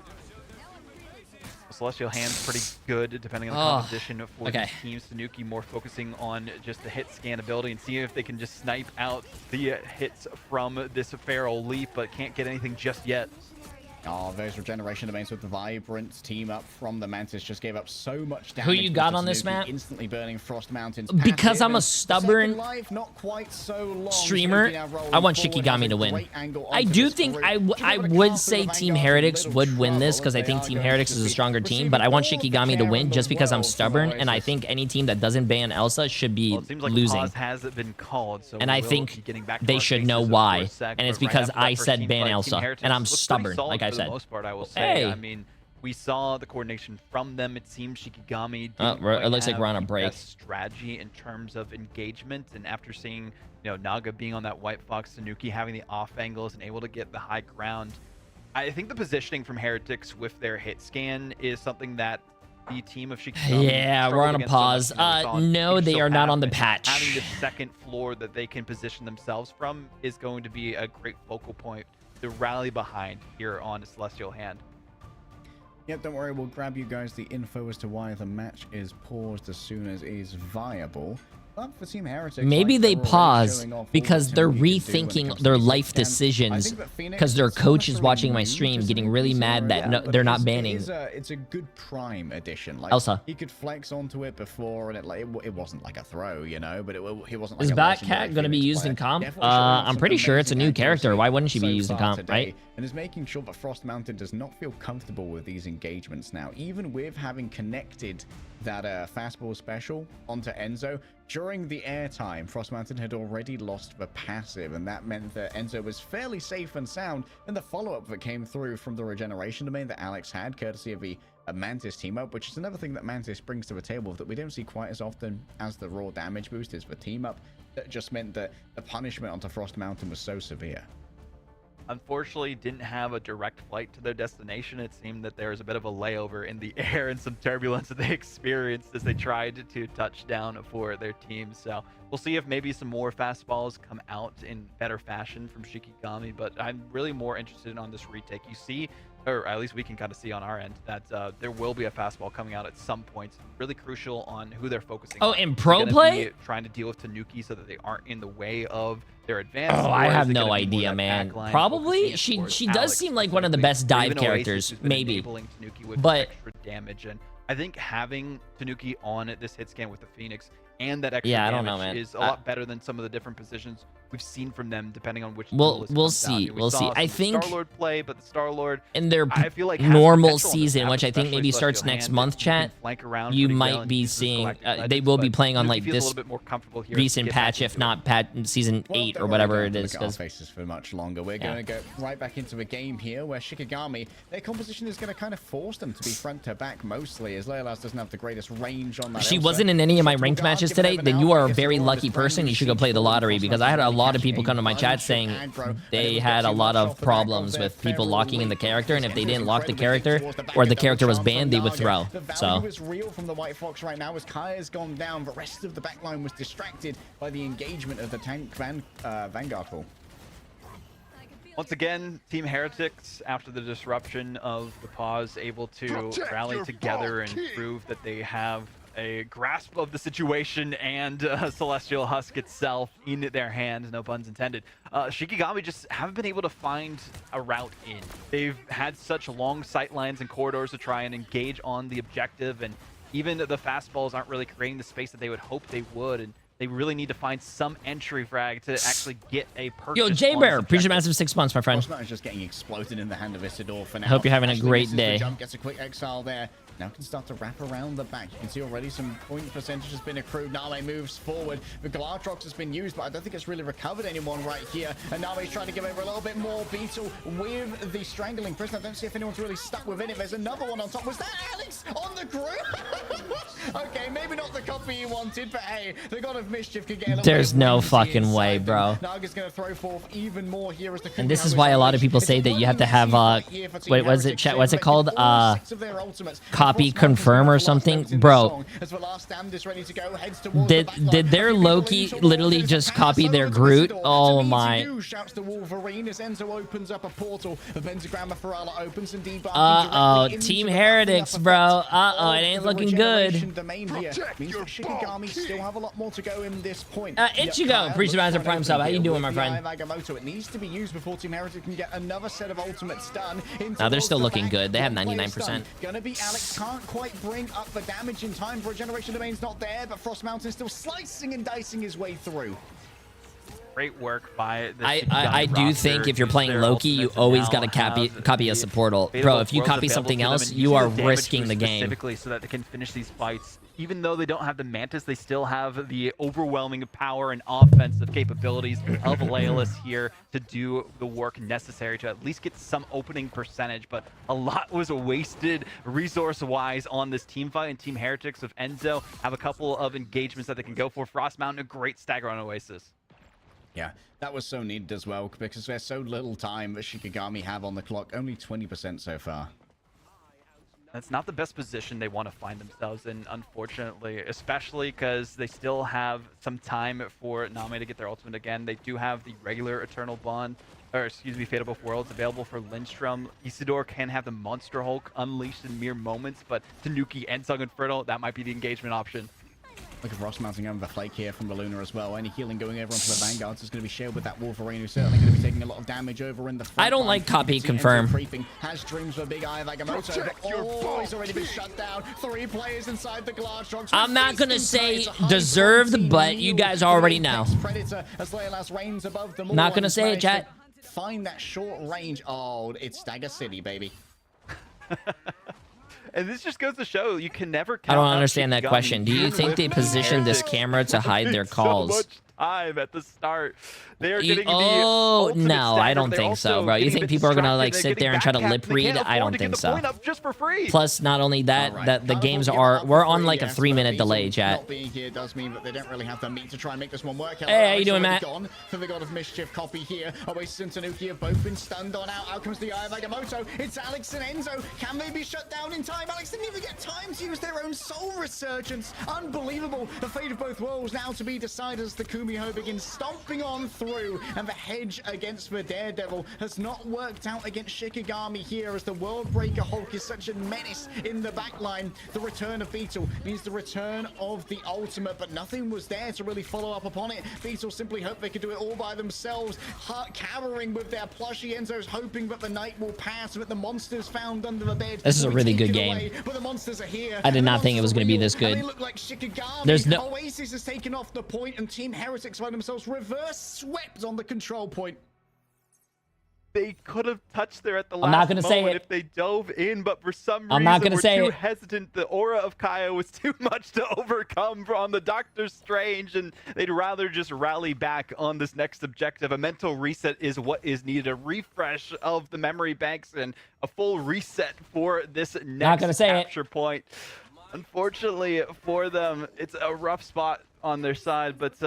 Celestial Hand's pretty good, depending on the composition for these teams. Tanuki more focusing on just the hit scan ability and seeing if they can just snipe out the hits from this Feral Leap, but can't get anything just yet. Oh, those regeneration domains with the Vibrant team up from the Mantis just gave up so much damage. Who you got on this map? Instantly burning Frost Mountains. Because I'm a stubborn life, not quite so long. streamer, I want Shikigami to win. I do think I would say Team Heretics would win this because I think Team Heretics is a stronger team, but I want Shikigami to win just because I'm stubborn, and I think any team that doesn't ban Elsa should be It seems like losing. pause hasn't been called, so And I think they should know why, and it's because I said ban Elsa, and I'm stubborn, like I for said. the most part, I will say. Hey. I mean, we saw the coordination from them. It seems Shikigami Oh, didn't it looks like have we're on a the break. best strategy in terms of engagement, and after seeing, you know, Naga being on that White Fox, Tanuki having the off angles and able to get the high ground, I think the positioning from Heretics with their hit scan is something that the team of Shikigami Yeah, we're struggled on a against so pause. much, and we saw No, teams they so are not on the adamant. patch. Having the second floor that they can position themselves from is going to be a great focal point to rally behind here on the Celestial Hand. Yep, don't worry, we'll grab you guys the info as to why the match is paused as soon as is viable. But for Team Heretics, Maybe like, they they're already pause showing off all because the they're talent you can do when it rethinking comes to their these life weekends. I decisions think that Phoenix, because their it's not coach is necessarily watching my new stream to getting St. really Louis mad that area, no, but they're it not is- banning It's a good prime addition. Like, Elsa. he could flex onto it before, and it wasn't like a throw, you know, but he wasn't like Is a legendary Batcat going to be Phoenix used in player. comp? Definitely showing off I'm some pretty sure it's a amazing new character. accuracy Why wouldn't she be so used in far comp, today, right? and is making sure that Frost Mountain does not feel comfortable with these engagements now, even with having connected that fastball special onto Enzo. During the airtime, Frost Mountain had already lost the passive, and that meant that Enzo was fairly safe and sound. And the follow-up that came through from the regeneration domain that Alex had, courtesy of the Mantis team-up, which is another thing that Mantis brings to the table that we don't see quite as often as the raw damage boost is for team-up. That just meant that the punishment onto Frost Mountain was so severe. Unfortunately, didn't have a direct flight to their destination. It seemed that there was a bit of a layover in the air and some turbulence that they experienced as they tried to touch down for their team. So we'll see if maybe some more fastballs come out in better fashion from Shikigami, but I'm really more interested on this retake. You see, or at least we can kind of see on our end, that there will be a fastball coming out at some point. Really crucial on who they're focusing on. In pro play? Trying to deal with Tanuki so that they aren't in the way of their advance. Oh, I have no idea, man. Probably. She does seem like one of the best dive characters, maybe. But extra damage, and I think having Tanuki on this hit scan with the Phoenix and that extra yeah, I damage don't know, man. is a lot better than some of the different positions we've seen from them, depending on which. We'll see. We'll see. I think Star-Lord play, but the Star-Lord in their I feel like normal season, which I think maybe starts next month, chat, you might well be seeing they will be playing on like this recent patch, if not season 8 or whatever it is. Faces for much longer. We're going to go right back into a game here where Shikigami, their composition is going to kind of force them to be front to back mostly, as Leolas doesn't have the greatest range on that. She wasn't in any of my ranked matches today. Then you are a very lucky person. You should go play the lottery, because I had a lot of people come to my chat saying they had a lot of problems with people locking in the character, and if they didn't lock the character or the character was banned, they would throw. The So value is real from the White Fox right now as Kaya's gone down. The rest of the backline was distracted by the engagement of the tank Vanguard pool. Once again, Team Heretics, after the disruption of the pause, able to rally together and prove that they have a grasp of the situation and Celestial Husk itself in their hands, no puns intended. Shikigami just haven't been able to find a route in. They've had such long sight lines and corridors to try and engage on the objective, and even the fastballs aren't really creating the space that they would hope they would, and they really need to find some entry frag to actually get a purchase. Yo, J-Bear, appreciate massive 6 months, my friend. Is just getting exploded in the hand of Isidore for now. Hope you're having a great misses the day. Jump, gets a quick exile there. Now can start to wrap around the back. You can see already some point percentage has been accrued. Name moves forward. The Galatrox has been used, but I don't think it's really recovered anyone right here. And Name's trying to give over a little bit more. Beetle with the Strangling Prison. I don't see if anyone's really stuck within it. There's another one on top. Was that Alex on the group? Okay, maybe not the copy you wanted, but hey, the God of Mischief can get a little There's bit no of fucking way, bro. Naga's going to throw forth even more here as the And this is why a lot of people say that you have to have wait, was it chat? What's it called? Copy confirm or something, bro. Did their Loki literally just copy their Groot? Oh my. Shouts to Wolverine as Enzo opens up a portal. The Pentagram of Ferala opens and Uh-oh, Team Heretics, bro. Uh-oh, it ain't looking good. Means that Shikigami still have a lot more to go in this point. Ichigo, appreciate Master Prime sub. How you doing, my friend? It needs to be used before Team Heretics can get another set of ultimates done. Now they're still looking good. They have 99%. Gonna be Alex, can't quite bring up the damage in time for a Generation Domain's not there, but Frost Mountain still slicing and dicing his way through. Great work by the I do think if you're playing Loki, you always got to copy a support ult. Bro, if you copy something else, you are risking the game. Specifically so that they can finish these fights. Even though they don't have the Mantis, they still have the overwhelming power and offensive capabilities of Leolas here to do the work necessary to at least get some opening percentage. But a lot was wasted resource-wise on this team fight, and Team Heretics of Enzo have a couple of engagements that they can go for. Frost Mountain, a great stagger on Oasis. Yeah, that was so needed as well, because there's so little time that Shikigami have on the clock. Only 20% so far. That's not the best position they want to find themselves in, unfortunately, especially because they still have some time for Name to get their ultimate again. They do have the regular Eternal Bond, or excuse me, Fate of Both Worlds available for Lindstrom. Isidore can have the Monster Hulk unleashed in mere moments, but Tanuki and Sung Inferno, that might be the engagement option. Look at Frost mounting over the flake here from the Luna as well. Any healing going over onto the Vanguards is going to be shared with that Wolverine, who's certainly going to be taking a lot of damage over in the front I don't line. like copy You see confirm. Enzo creeping, has dreams for a big eye of Agamotto, but he's already been shut down. 3 players inside the glass trucks. I'm not gonna say deserved, but you guys already know. Predator as Leolas reigns above them all. Not gonna say it, chat. Find that short range. Oh, it's Stagger City, baby. And this just goes to show you can never I count don't out understand that Shikigami question. Do you think they positioned this Heretics camera to hide their so calls? much time at the start. They are getting Oh, the no, I don't They're think so, also bro. You getting think people are gonna like distracted. sit there and try to They're lip getting read? back I don't to get think the so. point up just for free. Plus, not only that, that the games are we're on like a 3-minute delay, chat. Not being here does mean that they don't really have the meat to try and make this one work. Hey, how you doing, Matt? Gone for the God of Mischief copy here. Oasis and Tanuki have both been stunned on out. Out comes the Eye of Agamotto. It's Alex and Enzo. Can they be shut down in time? Alex didn't even get time to use their own soul resurgence. Unbelievable. The fate of both worlds now to be decided as the Kumiho begins stomping on through, and the hedge against the Daredevil has not worked out against Shikigami here, as the World Breaker Hulk is such a menace in the backline. The return of Beetle means the return of the ultimate, but nothing was there to really follow up upon it. Beetle simply hoped they could do it all by themselves, cowering with their plushie. Enzo's hoping that the night will pass, but the monsters found under the bed. This is a really good Taken away, game. but the monsters are here. I did not think it was going to be this good. They look like Shikigami. There's no. Oasis has taken off the point, and Team Heretics find themselves reverse swept on the control point. They could have touched there at the I'm last not gonna say moment it. if they dove in, but for some reason I'm not gonna we're say too it. hesitant. The aura of Kaya was too much to overcome on the Doctor Strange, and they'd rather just rally back on this next objective. A mental reset is what is needed, a refresh of the memory banks, and a full reset for this next capture point. Unfortunately for them, it's a rough spot on their side, but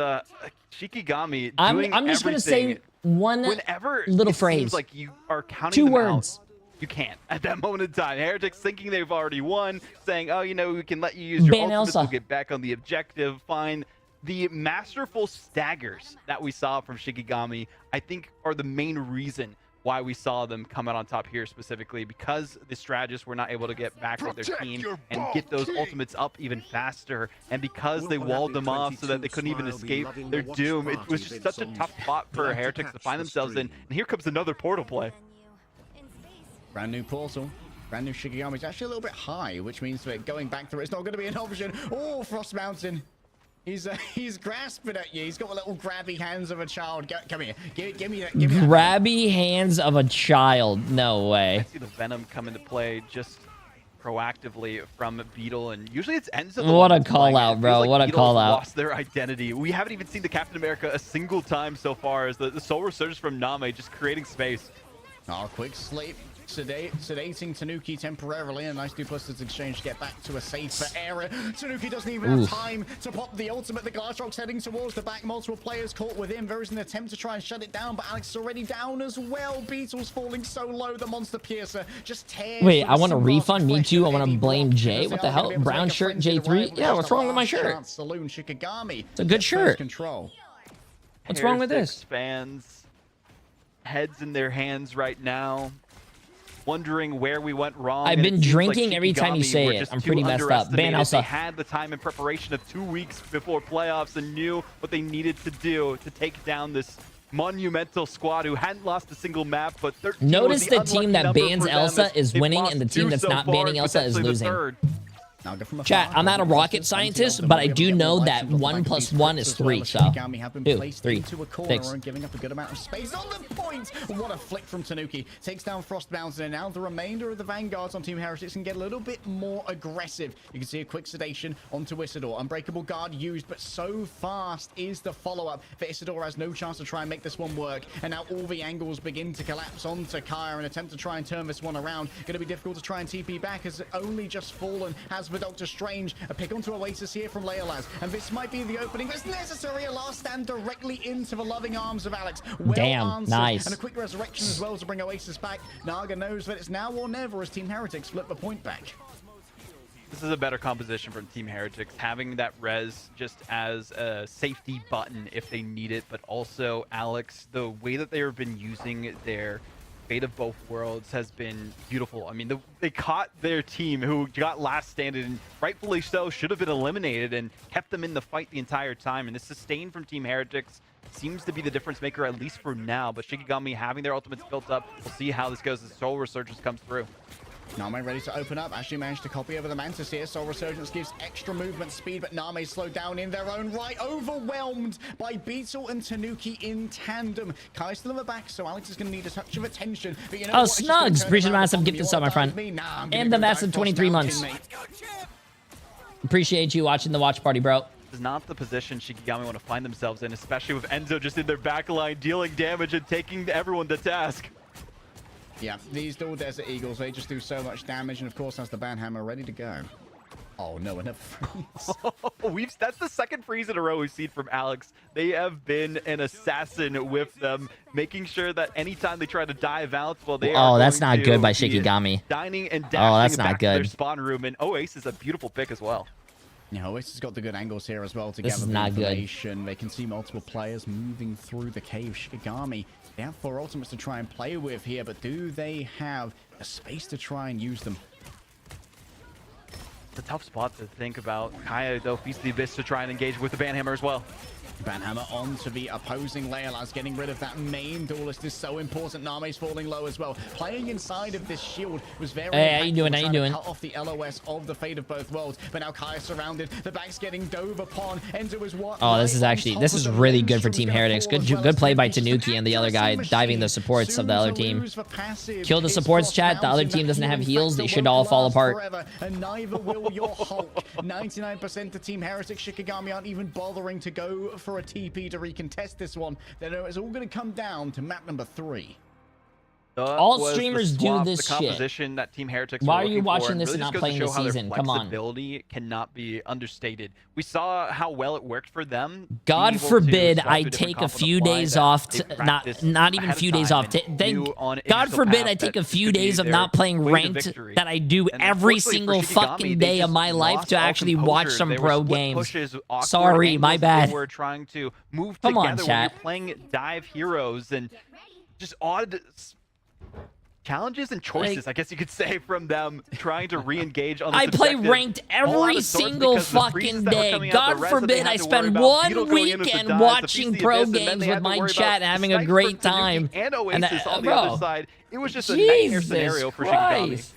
Shikigami doing I'm just gonna say everything. one Whenever little it phrase. seems like you are counting 2 them words. out, you can't at that moment in time. Heretics thinking they've already won, saying, "Oh, you know, we can let you use your Ban ultimates. Elsa. We'll get back on the objective." Fine. The masterful staggers that we saw from Shikigami, I think, are the main reason why we saw them come out on top here specifically, because the strategists were not able to get back with their team and get those ultimates up even faster, and because they walled them off so that they couldn't even escape their doom. It was just such a tough spot for Heretics to find themselves in, and here comes another portal play. Brand new portal. Brand new Shikigami. It's actually a little bit high, which means that going back through it's not going to be an option. Oh, Frost Mountain. He's grasping at you. He's got the little grabby hands of a child. Come here. Give me that. Grabby hands of a child. No way. I see the Venom come into play just proactively from Beetle, and usually it's Enzo. What a call out, bro. Like what a Beetle call has out. Lost their identity. We haven't even seen the Captain America a single time so far, as the soul resurgence from Name just creating space. Oh, quick sleep. Sedating Tanuki temporarily. A nice duplicitous exchange to get back to a safer area. Tanuki doesn't even have time to pop the ultimate. The Glassrock's heading towards the back. Multiple players caught with him. There is an attempt to try and shut it down, but Alex is already down as well. Beetle's falling so low. The Monster Piercer just tears. Wait, I want a refund. Me too. I want to blame Jay. What the hell? Brown shirt, Jay3. Yeah, what's wrong with my shirt? Saloon Shikigami. It's a good shirt. Control. What's wrong with this? Fans, heads in their hands right now, wondering where we went wrong. I've and been it seems drinking like every time you Shikigami say were it. just I'm too pretty messed up. Ban underestimated. Elsa. They had the time and preparation of 2 weeks before playoffs and knew what they needed to do to take down this monumental squad who hadn't lost a single map, but 13 Notice was the unlucky team that number bans for them, Elsa as is they've winning, lost and the 2 team that's so not far, banning Elsa is potentially the losing. third. Chat, I'm not a rocket scientist, but I do know that 1 + 1 is 3, so 2, 3, 6. And giving up a good amount of space on the point. What a flick from Tanuki. Takes down Frost Mountain, and now the remainder of the Vanguards on Team Heretics can get a little bit more aggressive. You can see a quick sedation onto Isidore. Unbreakable Guard used, but so fast is the follow-up that Isidore has no chance to try and make this one work. And now all the angles begin to collapse onto Kaya, an attempt to try and turn this one around. Going to be difficult to try and TP back, as only just fallen has the Doctor Strange. A pick onto Oasis here from Leolas, and this might be the opening that's necessary. A last stand directly into the loving arms of Alex. Well Damn, answered, nice. and a quick resurrection as well to bring Oasis back. Naga knows that it's now or never as Team Heretics flip the point back. This is a better composition from Team Heretics, having that res just as a safety button if they need it, but also Alex, the way that they have been using their Fate of both worlds has been beautiful. I mean, they caught their team who got last standing, and rightfully so, should have been eliminated, and kept them in the fight the entire time. And this sustain from Team Heretics seems to be the difference maker, at least for now. But Shikigami having their ultimates built up, we'll see how this goes as Soul Resurgence comes through. Name ready to open up. Actually managed to copy over the Mantis here. Soul Resurgence gives extra movement speed, but Name slowed down in their own right. Overwhelmed by Beetle and Tanuki in tandem. Kai still in the back, so Alex is going to need a touch of attention. But you know what? Snugs! Appreciate the massive gift sub, my friend. And the massive 23 months. Appreciate you watching the watch party, bro. This is not the position Shikigami want to find themselves in, especially with Enzo just in their back line, dealing damage and taking everyone to task. Yeah, these Dual Desert Eagles, they just do so much damage, and of course has the Banhammer ready to go. Oh no, another freeze. That's the second freeze in a row we've seen from Alex. They have been an assassin with them, making sure that anytime they try to dive out, well, they are that's not good by Shikigami. Dining and dashing that's not back to their good. spawn room, and Oasis is a beautiful pick as well. Yeah, Oasis has got the good angles here as well to This gather is the not good. information. They can see multiple players moving through the cave. Shikigami, they have 4 ultimates to try and play with here, but do they have a space to try and use them? It's a tough spot to think about. Kaya, though, Feast of the Abyss to try and engage with the Banhammer as well. Banhammer on to the opposing Leolas. Getting rid of that main duelist is so important. Name's falling low as well. Playing inside of this shield was very Hey, how you doing? How you doing? Cut off the LOS of the Fate of both worlds. But now Kaya surrounded. The back's getting dove upon. Enzo is what? Oh, this is really good for Team Heretics. Good play by Tanuki and the other guy diving the supports of the other team. Kill the supports, chat. The other team doesn't have heals. They should all fall apart. And neither will your Hulk. 99% to Team Heretics. Shikigami aren't even bothering to go for a TP to recontest this one. They know it's all going to come down to map number 3. All streamers do this the composition that Team Heretics Why were are you looking watching for, and this really and not just goes to playing the show how their season? Come on. flexibility cannot be understated. We saw how well it worked for them. God being able forbid to swap I to different take a comp on the few fly days that off. they Not practiced even a ahead few of days time off. and knew on God initial forbid path I take that a few could be days of their not playing way to ranked victory. that I do And every unfortunately for single Shikigami, fucking they day of just my life lost to all actually composure. watch some They were pro split games. pushes, awkward Sorry, my angles. bad. They were trying to move Come on, together when chat. you're playing dive heroes and just odd challenges and choices, I guess you could say, from them trying to re-engage on this I play objective. ranked All out every of sorts single because the freezes fucking that were day. coming out, the God res that they forbid had I to worry spend about, one Beetle going in with the weekend dives, the watching Feast of pro the Abyss, and then games they had with to my worry chat about and having the a snipes great from Tanuki time. and Oasis And on the other side. It was just a nightmare scenario for Shikigami.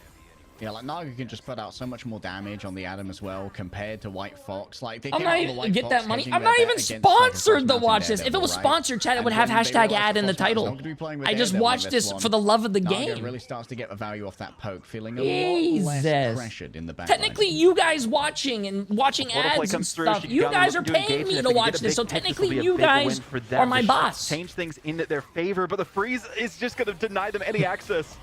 Yeah, like Naga can just put out so much more damage on the Adam as well compared to White Fox. Like they I'm came not out with even the White get Fox that money. hedging I'm their not bet even against, like, sponsored to Cross watch Mountain this. If it Daredevil, was right? sponsored, chat, it And would have when they hashtag realized ad in the Cross Mountain's title. not gonna be playing with I just Daredevil watched in this one, for the love of the Naga game. really starts to get the value off that poke, feeling a lot less Jesus. pressured in the back. Technically, you guys watching and watching Autoplay ads and comes through, stuff, you Shikigami guys are looking to paying engage, me and to if they get watch a this, so big hit, this will technically be a you big guys win for them. are my This boss. change things in their favor, but the freeze is just going to deny them any access.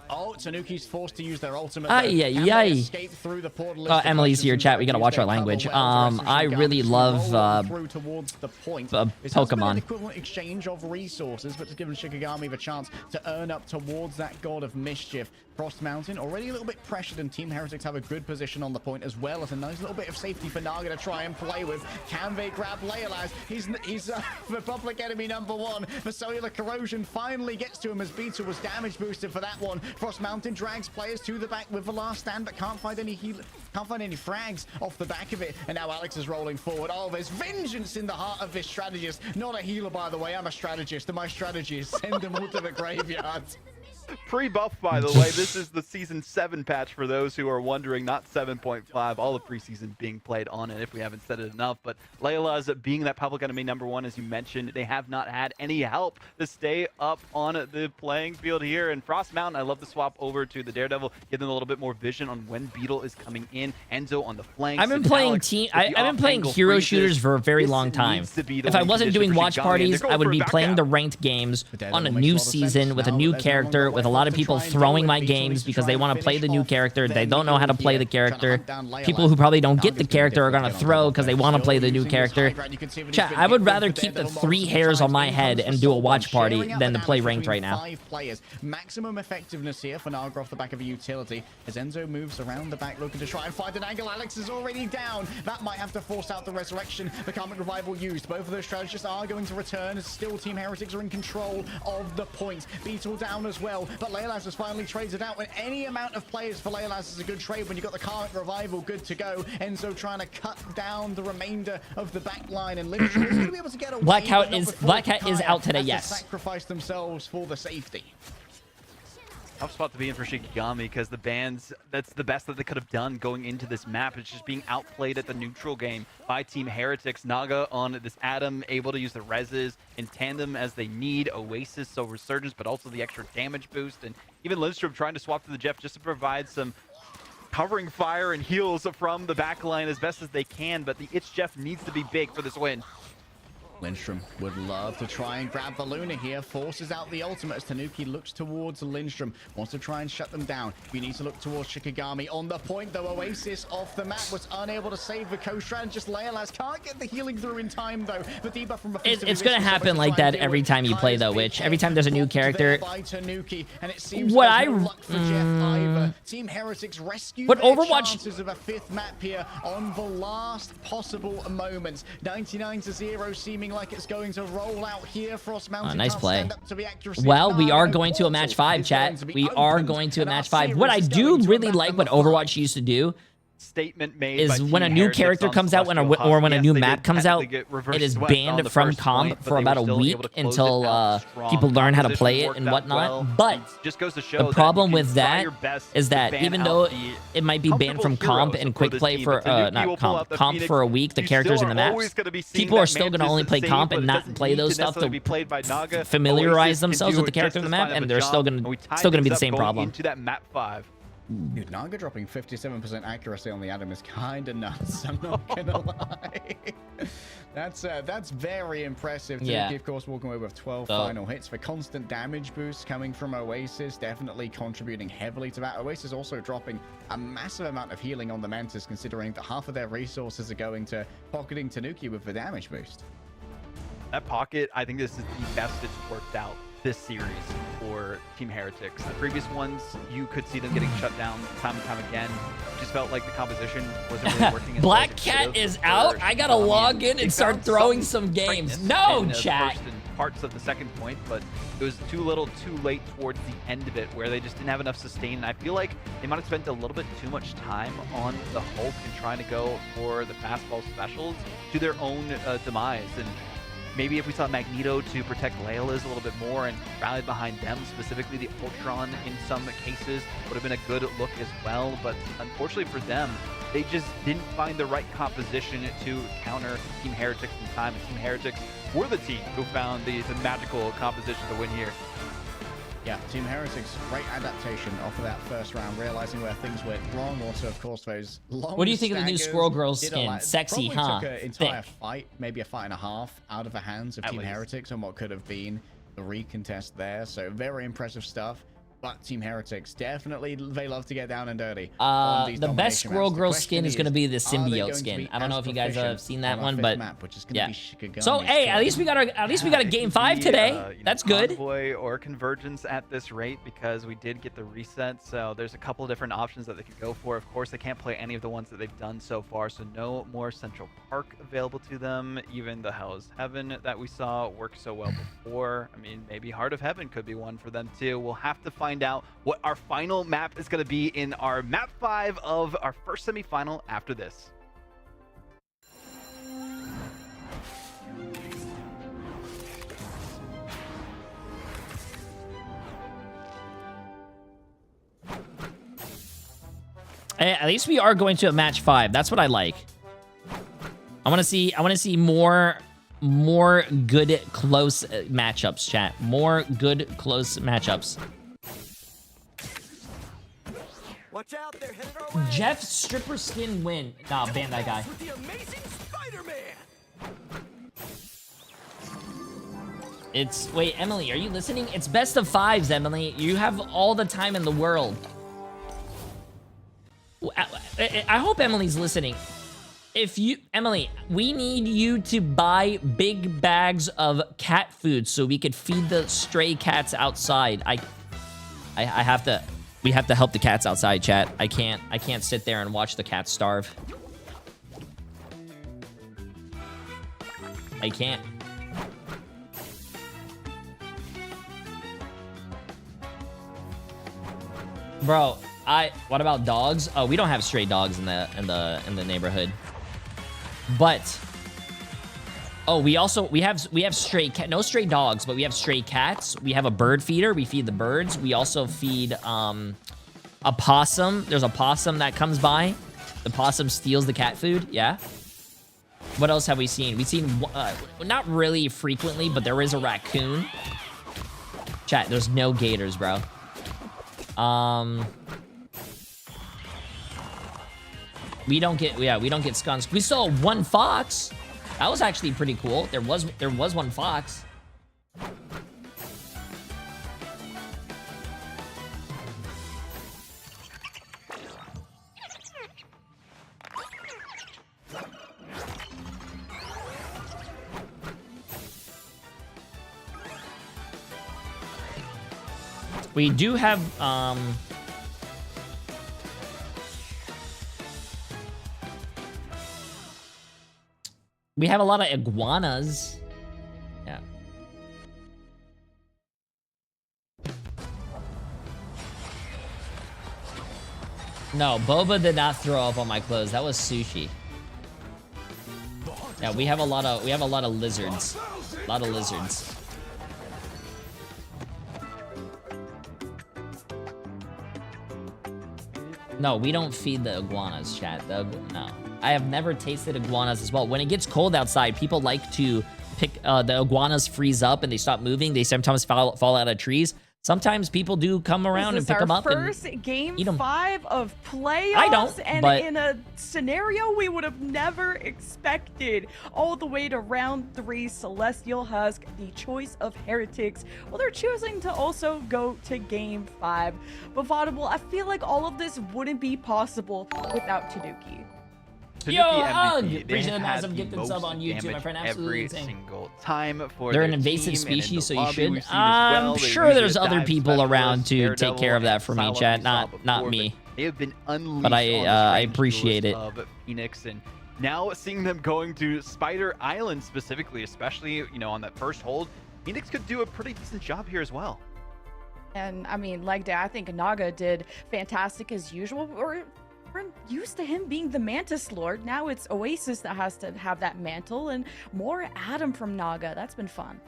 Oh, Tanuki's forced to use their ultimate. Emily's here, chat. We gotta watch our language. I really love Pokemon. Equivalent exchange of resources, but it's given Shikigami the chance to earn up towards that God of Mischief. Frost Mountain already a little bit pressured, and Team Heretics have a good position on the point as well as a nice little bit of safety for Naga to try and play with. Can they grab Leolas? He's the public enemy #1. The cellular corrosion finally gets to him as Beetle was damage boosted for that one. Frost Mountain drags players to the back with the last stand, but can't find any frags off the back of it. And now Alex is rolling forward. Oh, there's vengeance in the heart of this strategist. Not a healer, by the way. I'm a strategist, and my strategy is send them all to the graveyard. Pre-buff, by the way. This is the Season 7 patch for those who are wondering, not 7.5. All the preseason being played on it, if we haven't said it enough. But Layla's being that public enemy #1, as you mentioned, they have not had any help to stay up on the playing field here. And Frost Mountain, I love the swap over to the Daredevil, give them a little bit more vision on when Beetle is coming in. Enzo on the flanks. I've been playing I've been playing hero shooters for a very long time. If I wasn't doing watch parties, I would be playing the ranked games on a new season with a new character, with a lot of people throwing my games because they want to play the new character. They don't know how to play the character. People who probably don't get the character are going to throw because they want to play the new character. Chat, I would rather keep the 3 hairs on my head and do a watch party than to play ranked right now. 5 players. Maximum effectiveness here for Naga off the back of a utility as Enzo moves around the back looking to try and find an angle. Alex is already down. That might have to force out the resurrection. The Karmic Revival used. Both of those strategists are going to return as still Team Heretics are in control of the point. Beetle down as well. well. But Leylaz has finally traded out. When any amount of players for Leylaz is a good trade when you've got the Karmic Revival good to go. Enzo trying to cut down the remainder of the back line, and Lindstrom is going to be able to get away. Black Cat is out today, yes. Sacrifice themselves for the safety. Tough spot to be in for Shikigami because the bands, that's the best that they could have done going into this map. It's just being outplayed at the neutral game by Team Heretics. Naga on this Adam, able to use the reses in tandem as they need. Oasis, so Resurgence, but also the extra damage boost. And even Lindstrom trying to swap to the Jeff just to provide some covering fire and heals from the backline as best as they can. But the It's Jeff needs to be big for this win. Lindstrom would love to try and grab the Luna here, forces out the ultimate as Tanuki looks towards Lindstrom, wants to try and shut them down. We need to look towards Shikigami. On the point though, Oasis off the map was unable to save the Kostra, and just Leylaz can't get the healing through in time though. The debuff from it's gonna happen like that every time you play though, Witch. Every time there's a new character. Tanuki, and it seems what no luck for Jeff either. Team Heretics rescue but their Overwatch chances of a 5th map here on the last possible moments. 99-0 seeming like it's going to roll out here. Frost Mountain nice play. To well, we are going to a match 5, chat. We are going to a match 5. What I do really like what Overwatch used to do statement made is when a new character comes out, when a new map comes out, it is banned from comp for about a week until people learn how to play it and whatnot. But the problem with that is that even though it might be banned from comp and quick play for not comp for a week, the characters in the maps, people are still going to only play comp and not play those stuff to familiarize themselves with the character in the map, and they're still going to be the same problem. Into that map 5. Dude, Naga dropping 57% accuracy on the Adam is kind of nuts. I'm not gonna lie. That's very impressive. Yeah. Tanuki, of course, walking away with 12 final hits. For constant damage boost coming from Oasis, definitely contributing heavily to that. Oasis also dropping a massive amount of healing on the Mantis, considering that half of their resources are going to pocketing Tanuki with the damage boost. That pocket, I think this is the best it's worked out this series for Team Heretics. The previous ones, you could see them getting shut down time and time again. It just felt like the composition wasn't really working. Black Cat is out. I gotta log in and start throwing some games. No, chat. Parts of the second point, but it was too little, too late towards the end of it, where they just didn't have enough sustain. And I feel like they might have spent a little bit too much time on the Hulk and trying to go for the fastball specials to their own demise. And maybe if we saw Magneto to protect Leila's a little bit more and rallied behind them, specifically the Ultron in some cases, would have been a good look as well. But unfortunately for them, they just didn't find the right composition to counter Team Heretics in time. And Team Heretics were the team who found the magical composition to win here. Yeah, Team Heretics, great adaptation off of that first round, realizing where things went wrong. Also, of course, those long What do you think of the new Squirrel Girl skin? Sexy, huh? Took an entire fight, maybe a fight and a half, out of the hands of Team Heretics and what could have been the recontest there. So very impressive stuff. But Team Heretics, definitely, they love to get down and dirty. The best Squirrel Girl skin is going to be the symbiote skin. I don't know if you guys have seen that one, but yeah. So hey, at least we got a game 5 today. That's good. Convoy or Convergence at this rate, because we did get the reset. So there's a couple of different options that they could go for. Of course, they can't play any of the ones that they've done so far. So no more Central Park available to them. Even the Hell's Heaven that we saw worked so well before. I mean, maybe Heart of Heaven could be one for them too. We'll have to find out what our final map is going to be in our map 5 of our first semifinal after this. Hey, at least we are going to a match 5. That's what I like. I want to see more good close matchups, chat. More good close matchups. Watch out, they're headed our way. Jeff stripper skin win. Nah, ban that guy. With the amazing Spider-Man. Wait, Emily, are you listening? It's best of 5s, Emily. You have all the time in the world. I hope Emily's listening. Emily, we need you to buy big bags of cat food so we could feed the stray cats outside. We have to help the cats outside, chat. I can't sit there and watch the cats starve. I can't. Bro, what about dogs? Oh, we don't have stray dogs in the neighborhood. But oh, we have stray cat, no stray dogs, but we have stray cats. We have a bird feeder. We feed the birds. We also feed a possum. There's a possum that comes by. The possum steals the cat food. Yeah. What else have we seen? We've seen not really frequently, but there is a raccoon. Chat, there's no gators, bro. We don't get skunks. We saw one fox. That was actually pretty cool. There was one fox. We do have we have a lot of iguanas. Yeah. No, Boba did not throw up on my clothes. That was sushi. Yeah, we have a lot of lizards. A lot of lizards. No, we don't feed the iguanas, chat. No. I have never tasted iguanas as well. When it gets cold outside, people like to pick the iguanas freeze up and they stop moving. They sometimes fall out of trees. Sometimes people do come around and pick them up and first game eat 'em. 5 of playoffs, I don't, and but in a scenario we would have never expected. All the way to round 3, Celestial Husk, the choice of Heretics. Well, they're choosing to also go to game 5. But Vaudable, I feel like all of this wouldn't be possible without Tanuki. Yo, hug! They Appreciate the have massive the gifted most sub on YouTube, my damage friend. Absolutely every insane. single time for They're an their invasive team, and in species, the so you lobby should. we've seen as well, I'm they're sure using there's a other dive people around specialist, to take Daredevil, care of that and for me, Silo chat. we saw Not before, me. but they have been unleashed But on I the appreciate strange it. lures of Phoenix, and now seeing them going to Spider Island specifically, especially on that first hold, Phoenix could do a pretty decent job here as well. And I mean, leg day, I think Naga did fantastic as usual. We're used to him being the Mantis Lord. Now it's Oasis that has to have that mantle, and more Adam from Naga. That's been fun.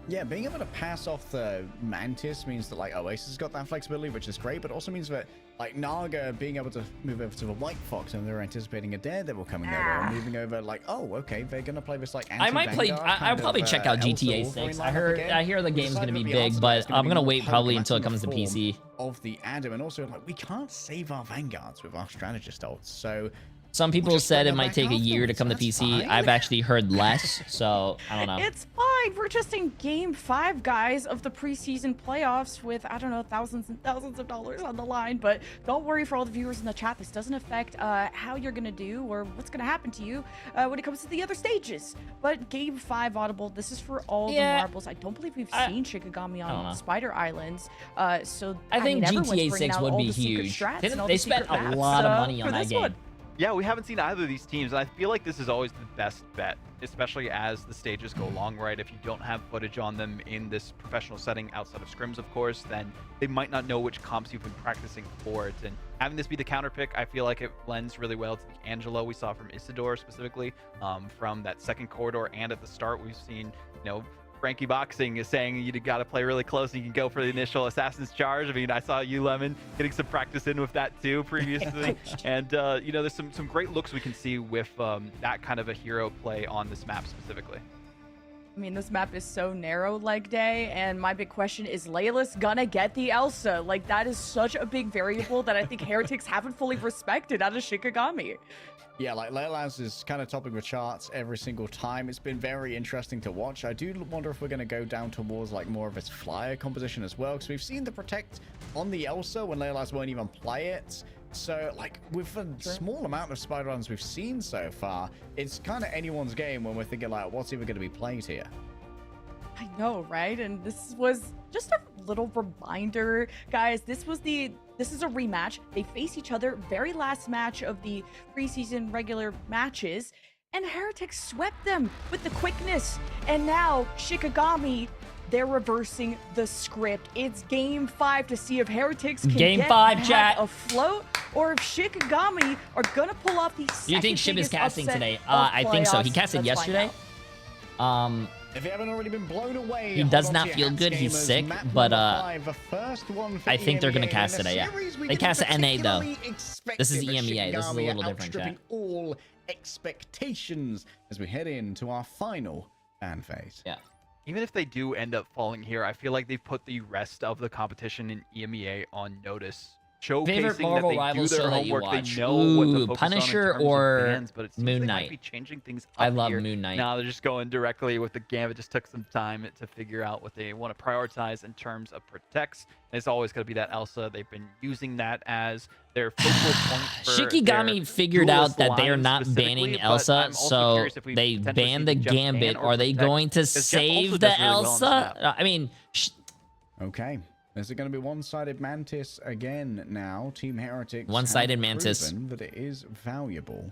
Yeah, being able to pass off the Mantis means that, like, Oasis has got that flexibility, which is great, but also means that, like, Naga being able to move over to the White Fox and they're anticipating a Daredevil coming over and moving over, like, oh, okay, they're gonna play this, like, I might play. I'll probably check out GTA 6. I hear the game's gonna be big, but I'm gonna wait probably until it comes to PC. Of the Adam, and also, like, we can't save our Vanguards with our strategist ults, so. Some people said it might take a year to come to PC. fine. I've actually heard less, so I don't know. It's fine. We're just in game 5, guys, of the preseason playoffs with, I don't know, thousands and thousands of dollars on the line. But don't worry for all the viewers in the chat. This doesn't affect how you're going to do or what's going to happen to you when it comes to the other stages. But game 5 Audible, this is for all the marbles. I don't believe we've seen Shikigami on Spider Islands. So I think mean, everyone's GTA bringing 6 out would all be the secret huge. strats and all They the spent secret a maps, lot of money on for that this game. one. Yeah, we haven't seen either of these teams, and I feel like this is always the best bet, especially as the stages go long, right? If you don't have footage on them in this professional setting outside of scrims, of course, then they might not know which comps you've been practicing for it. And having this be the counter pick, I feel like it lends really well to the Angelo we saw from Isidore specifically, from that second corridor, and at the start we've seen, Frankie Boxing is saying you got to play really close and you can go for the initial Assassin's Charge. I mean, I saw you, Lemon, getting some practice in with that too previously. And, there's some great looks we can see with that kind of a hero play on this map specifically. I mean, this map is so narrow, leg day, and my big question is Layla's gonna get the Elsa? Like, that is such a big variable that I think Heretics haven't fully respected out of Shikigami. Yeah, like Leila's is kind of topping the charts every single time. It's been very interesting to watch. I do wonder if we're going to go down towards like more of its flyer composition as well, because we've seen the protect on the Elsa when Leila's won't even play it. So, like, with the small amount of spider runs we've seen so far, it's kind of anyone's game when we're thinking like, what's even going to be played here? I know, right? And this was just a little reminder, guys. This is a rematch. They face each other very last match of the preseason regular matches, and Heretics swept them with the quickness. And now Shikigami they're reversing the script. It's game 5 to see if Heretics can Game get 5, back chat. afloat, or if Shikigami are gonna pull off the Do you think Shib is casting today? I think so. He casted yesterday. If you haven't already been blown away, He does not feel good. He's sick, but I think they're gonna cast today. Yeah, they cast NA though. This is EMEA. This is a little different. Chat. All expectations as we head into our final fan phase. Yeah. Even if they do end up falling here, I feel like they've put the rest of the competition in EMEA on notice. Favorite Showcasing Marvel that they Rivals do their show that you homework, watch? they know what to Ooh, focus Punisher on in terms or of bands, but it seems Moon they Knight? might be changing things up I love here. Moon Knight. Now they're just going directly with the Gambit. Just took some time to figure out what they want to prioritize in terms of protects. And it's always going to be that Elsa. They've been using that as their focal point for Shikigami figured out that they are not banning Elsa, so they banned the Gambit. Are they going to save the Elsa? I mean, okay. Is it going to be one-sided Mantis again now? Team Heretics One-sided Mantis. proven that it is valuable.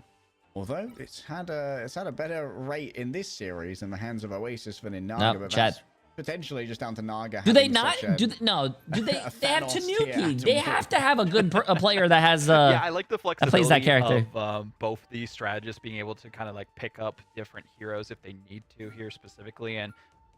Although it's had a better rate in this series in the hands of Oasis than in Naga, but that's potentially just down to Naga. Do they not? Do they They have Tanuki. They have to have a good player that has. Yeah, I like the flexibility that plays that character. of both these strategists being able to kind of like pick up different heroes if they need to here specifically, and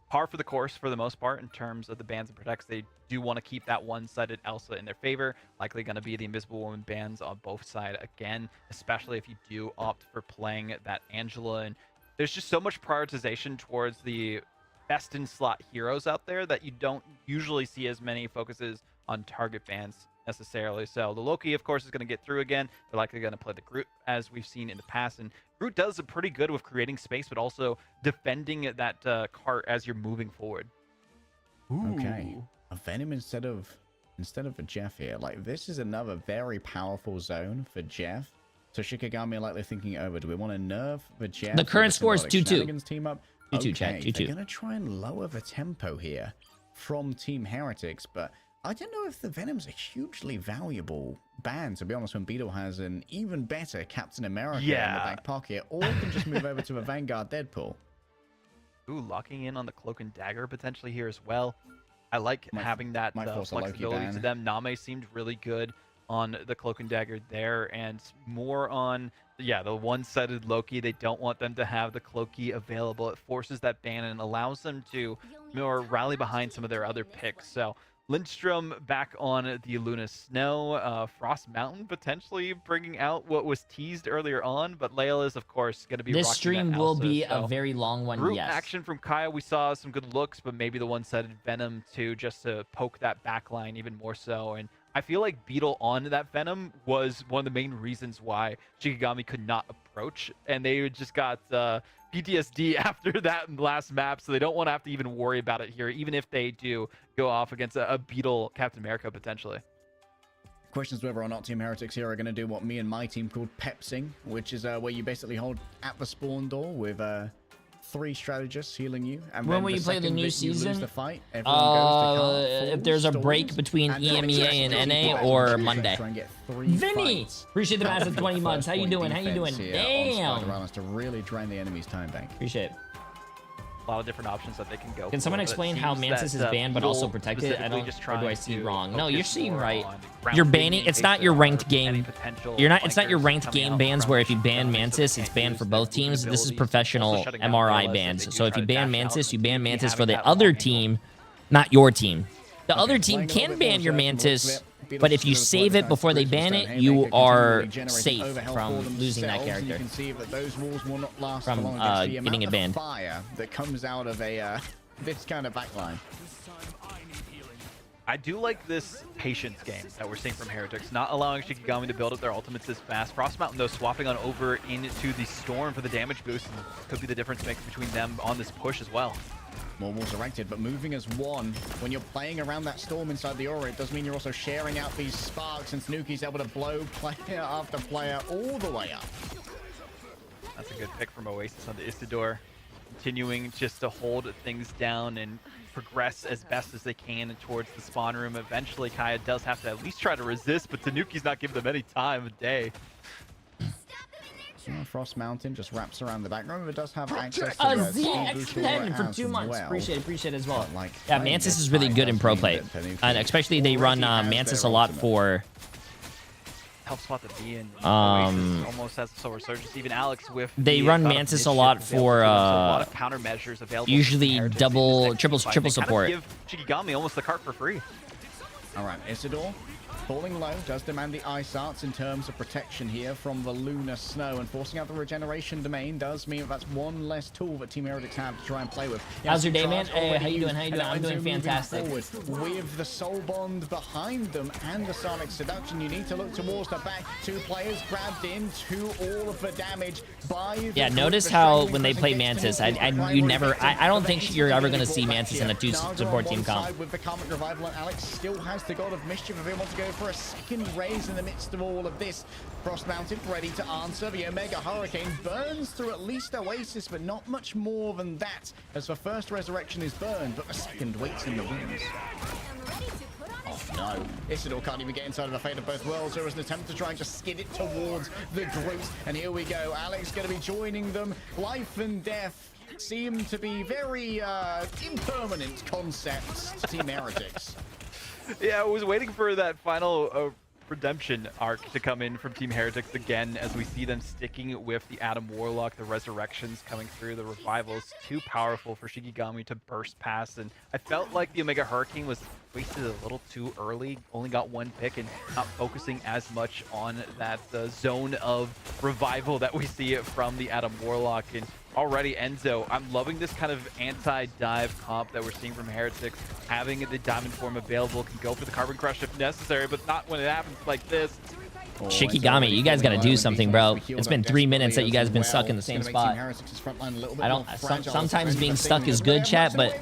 par for the course for the most part in terms of the bans and protects. They do want to keep that one-sided Elsa in their favor. Likely going to be the Invisible Woman bans on both sides again, especially if you do opt for playing that Angela. And there's just so much prioritization towards the best in slot heroes out there that you don't usually see as many focuses on target bans necessarily. So the Loki, of course, is going to get through again. They're likely going to play the Groot as we've seen in the past, and Groot does it pretty good with creating space, but also defending that cart as you're moving forward. Okay, a Venom instead of a Jeff here. Like, this is another very powerful zone for Jeff. So Shikigami are likely thinking over. Do we want to nerf the Jeff? The current score is 2-2. Team up. 2-2, chat. 2-2. They're going to try and lower the tempo here from Team Heretics, but I don't know if the Venom's a hugely valuable ban, to be honest, when Beetle has an even better Captain America in the back pocket, or can just move over to the Vanguard Deadpool. Ooh, locking in on the Cloak and Dagger potentially here as well. I like having that flexibility to them. Name seemed really good on the Cloak and Dagger there, and more on the one-sided Loki. They don't want them to have the Cloaky available. It forces that ban and allows them to more rally behind some of their other picks. So Lindstrom back on the Luna Snow. Frost Mountain potentially bringing out what was teased earlier on, but Layla is, of course, going to be This rocking stream that will Elsa, be so a very long one, Root yes. action from Kaya. We saw some good looks, but maybe the one-sided Venom too, just to poke that back line even more so. And I feel like Beetle on that Venom was one of the main reasons why Shikigami could not approach, and they just got PTSD after that last map, so they don't want to have to even worry about it here, even if they do go off against a Beetle Captain America potentially. Questions whether or not Team Heretics here are going to do what me and my team called pepsing, which is where you basically hold at the spawn door with 3 strategists healing you. And when then will you play the new season? Lose the fight, everyone goes to if there's a break between EMEA and NA, or Monday. Vinny! Appreciate the massive 20 months. How you doing? How you doing? Damn! To really drain the enemy's time bank. Appreciate it. A lot of different options that they can go. Can someone explain how Mantis is banned but also protected? I don't. Or do I see wrong? No, you're seeing right. You're banning. It's not your ranked game. You're not. It's not your ranked game bans where if you ban Mantis, it's banned for both teams. This is professional MRI bans. So if you ban Mantis, you ban Mantis for the other team, not your team. The other team can ban your Mantis, but if you save it before they ban it, you are safe from losing that character. You can see that those walls will not last from long against the getting it banned. Fire that comes out of a this kind of backline. I do like this patience game that we're seeing from Heretics, not allowing Shikigami to build up their ultimates this fast. Frost Mountain, though, swapping on over into the Storm for the damage boost, and could be the difference maker between them on this push as well. More walls erected, but moving as one. When you're playing around that storm inside the aura, it does mean you're also sharing out these sparks, and Snooki's able to blow player after player all the way up. That's a good pick from Oasis on the Istador. Continuing just to hold things down and progress as best as they can towards the spawn room. Eventually, Kaya does have to at least try to resist, but Tanuki's not giving them any time of day. Frost Mountain just wraps around the back. Remember, it does have access to ZX10 for 2 months. Well. Appreciate as well. Like, Yeah, Mantis is really good in pro play. And especially they run Mantis a lot for... Help spot the B and Oasis almost has the Solar Surge. Even Alex with they run Mantis a lot for a lot of countermeasures available. Usually triple support. Give Shikigami almost the cart for free. All right, Isidore. Falling low does demand the Ice Arts in terms of protection here from the Lunar Snow, and forcing out the regeneration domain does mean that's one less tool that Team Heretics have to try and play with. How's your day, man? Hey, how you doing? I'm doing fantastic. With the Soul Bond behind them and the Sonic Seduction, you need to look towards the back. 2 players grabbed into all of the damage by yeah, notice how when they play Mantis, I don't think you're ever going to see Mantis in a 2 support team comp. With the Karmic Revival, and Alex still has the God of Mischief if he wants to go for a second raise in the midst of all of this. Frost Mountain ready to answer. The Omega Hurricane burns through at least Oasis, but not much more than that, as the first resurrection is burned, but the second waits in the wings. Oh no, Isidore can't even get inside of the Fate of Both Worlds. There was an attempt to try and just skid it towards the group, and here we go. Alex going to be joining them. Life and death seem to be very impermanent concepts to Team Heretics. Yeah, I was waiting for that final redemption arc to come in from Team Heretics again, as we see them sticking with the Adam Warlock, the Resurrections coming through, the Revivals, too powerful for Shikigami to burst past, and I felt like the Omega Hurricane was wasted a little too early, only got 1 pick and not focusing as much on that zone of revival that we see from the Adam Warlock. And already Enzo, I'm loving this kind of anti-dive comp that we're seeing from Heretics. Having the diamond form available, can go for the Carbon Crush if necessary, but not when it happens like this. Shikigami, you guys got to do something, bro. It's been 3 minutes that you guys have been stuck in the same spot. Sometimes being stuck is good, chat, but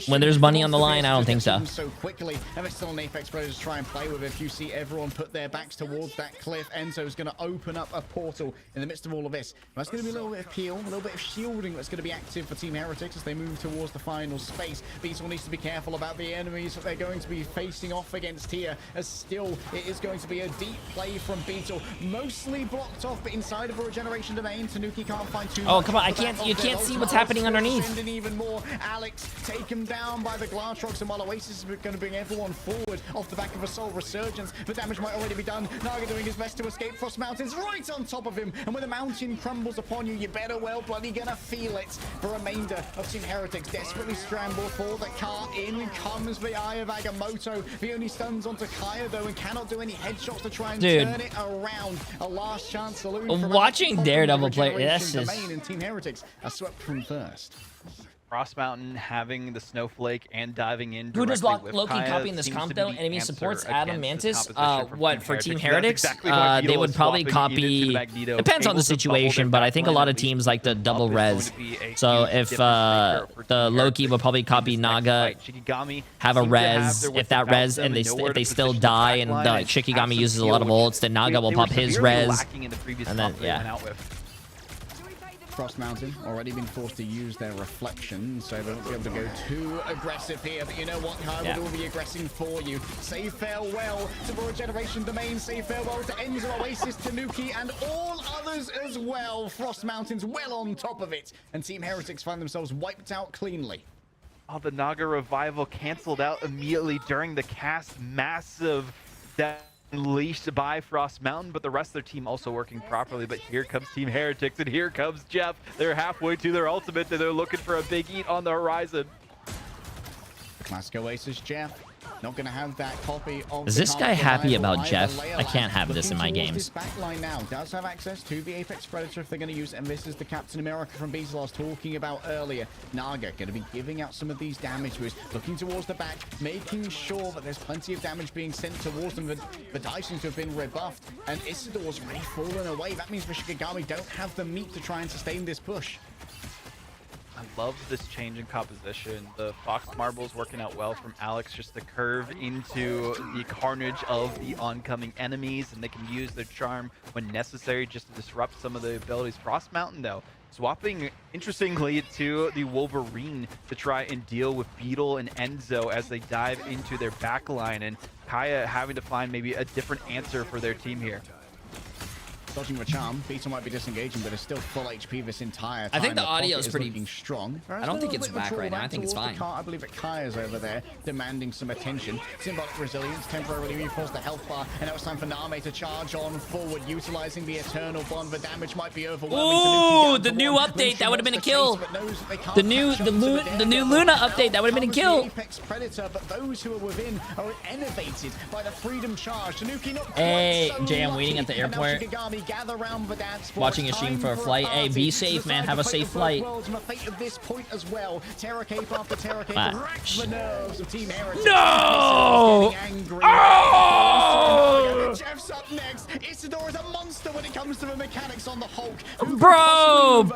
when there's money on the line, I don't think so. So quickly, and there's still an Apex Predator to try and play with. If you see everyone put their backs towards that cliff, Enzo's going to open up a portal in the midst of all of this. That's going to be a little bit of peel, a little bit of shielding that's going to be active for Team Heretics as they move towards the final space. Beetle needs to be careful about the enemies that they're going to be facing off against here, as still it is going to be a deep play from Beetle, mostly blocked off, but inside of a regeneration domain, Tanuki can't find too much. Oh, come on, you can't see what's happening underneath. And even more, Alex taken down by the Glatrox, and while Oasis is going to bring everyone forward off the back of a Soul Resurgence, the damage might already be done. Naga doing his best to escape. Frost Mountain's right on top of him, and when the mountain crumbles upon you, you better well bloody gonna feel it. The remainder of Team Heretics desperately scramble for the car. In comes the Eye of Agamotto. He only stuns onto Kaya though, and cannot do any headshots to try and turn it around. A last chance saloon. Watching Daredevil play, this is... And Team Heretics are swept from first. Frost Mountain having the Snowflake and diving in. Who does Loki copying this comp though? Enemy supports Adam Mantis. What for Team Heretics? They would probably copy. Depends on the situation, but I think a lot of teams like the double res. So if the Loki would probably copy Naga, have a res. If that res and if they still die and like Shikigami uses a lot of ults, then Naga will pop his res. And then yeah. Frost Mountain already been forced to use their reflection, so they won't be able to go too aggressive here. But you know what? Kyle will be aggressing for you. Say farewell to the regeneration domain. Say farewell to Enzo, Oasis, Tanuki, and all others as well. Frost Mountain's well on top of it, and Team Heretics find themselves wiped out cleanly. Oh, the Naga Revival canceled out immediately during the cast. Massive death unleashed by Frost Mountain, but the rest of their team also working properly. But here comes Team Heretics, and here comes Jeff. They're halfway to their ultimate, and they're looking for a big eat on the horizon. Classic Oasis Jeff. Not going to have that copy of. Is this guy happy about Jeff? I can't have this in my games. Backline now does have access to the Apex Predator if they're going to use it, and this is the Captain America from Beast I was talking about earlier. Naga going to be giving out some of these damage moves, looking towards the back, making sure that there's plenty of damage being sent towards them. The dice seems to have been rebuffed, and Isidore's already fallen away. That means the Shikigami don't have the meat to try and sustain this push. I love this change in composition. The Fox Marbles working out well from Alex, just to curve into the carnage of the oncoming enemies, and they can use their charm when necessary just to disrupt some of the abilities. Frost Mountain, though, swapping, interestingly, to the Wolverine to try and deal with Beetle and Enzo as they dive into their backline, and Kaya having to find maybe a different answer for their team here. dodging with a charm. Beetle might be disengaging, but is still full HP this entire time. I think the audio pocket is pretty looking strong. I don't think it's back right now. I think it's fine. I believe that Kaya's over there demanding some attention. Symbolic resilience temporarily reinforced the health bar, and now it's time for Name to charge on forward, utilizing the Eternal Bond. The damage might be overwhelming. Ooh, the new update that would have been a kill. The new Luna update that would have been a kill. Apex Predator, but those who are within are enervated by the freedom charge. Tanuki not Hey, quite so Jay, I'm lucky. waiting at the And now airport. Shikigami gather round the dance floor. Watching a stream for a flight. Hey, be safe, man. Have a safe flight. The fate of this point as well. Terror Cape after Terror Cape Matt. racks the nerves of Team Heritage. No! Oh! Jeff's up next. Isidore is a monster when it comes to the mechanics on the Hulk. Bro,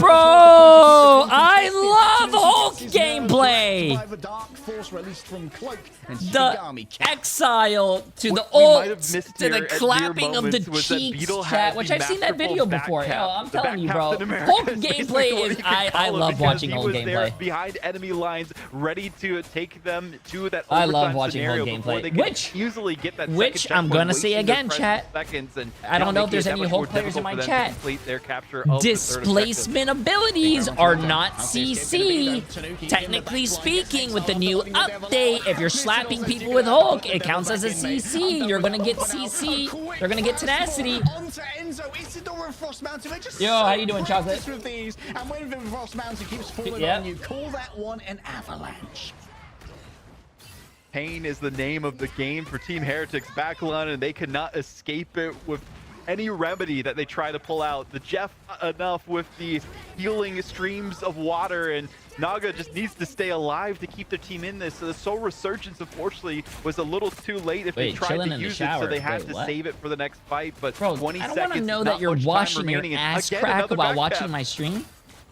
I love Hulk gameplay. The Dark Force released from Cloak and The Shikigami. exile to the we might ult, have missed to the here at clapping of the moments was that cheeks, Beetle chat, had which the I've seen that video masterful before. back Yo, cap. I'm The telling you, back bro. Captain America Hulk is basically gameplay what is, you can I call it, love because watching he Hulk was there gameplay. behind enemy lines, ready to take them to that I love overtime watching scenario Hulk before gameplay. they could Which easily get that which second I'm checkpoint, gonna say wasting their again, precious chat. seconds, and I don't now know if making there's it any that much Hulk more players in difficult my for them to chat. complete their capture of the third objective. Displacement abilities are not CC. Technically speaking, with the new update, if you're slapping people with Hulk, it counts as a CC. You're gonna get CC. You're gonna get tenacity. Onto Enzo, Isidore and Frost Mountain. They're just Yo, so how you doing, Chocolate? practiced with these. And when the Frost Mountain keeps falling Yep. on you, call that one an avalanche. Pain is the name of the game for Team Heretics backline, and they cannot escape it with any remedy that they try to pull out. The Jeff enough with the healing streams of water, and Naga just needs to stay alive to keep their team in this. So the Soul Resurgence, unfortunately, was a little too late if they Wait, tried chilling to in the use it, shower. so they had Wait, to what? save it for the next fight. But Bro, 20 I don't seconds want to know is that not you're much time washing your remaining, and ass again, crack another while back watching cap. my stream.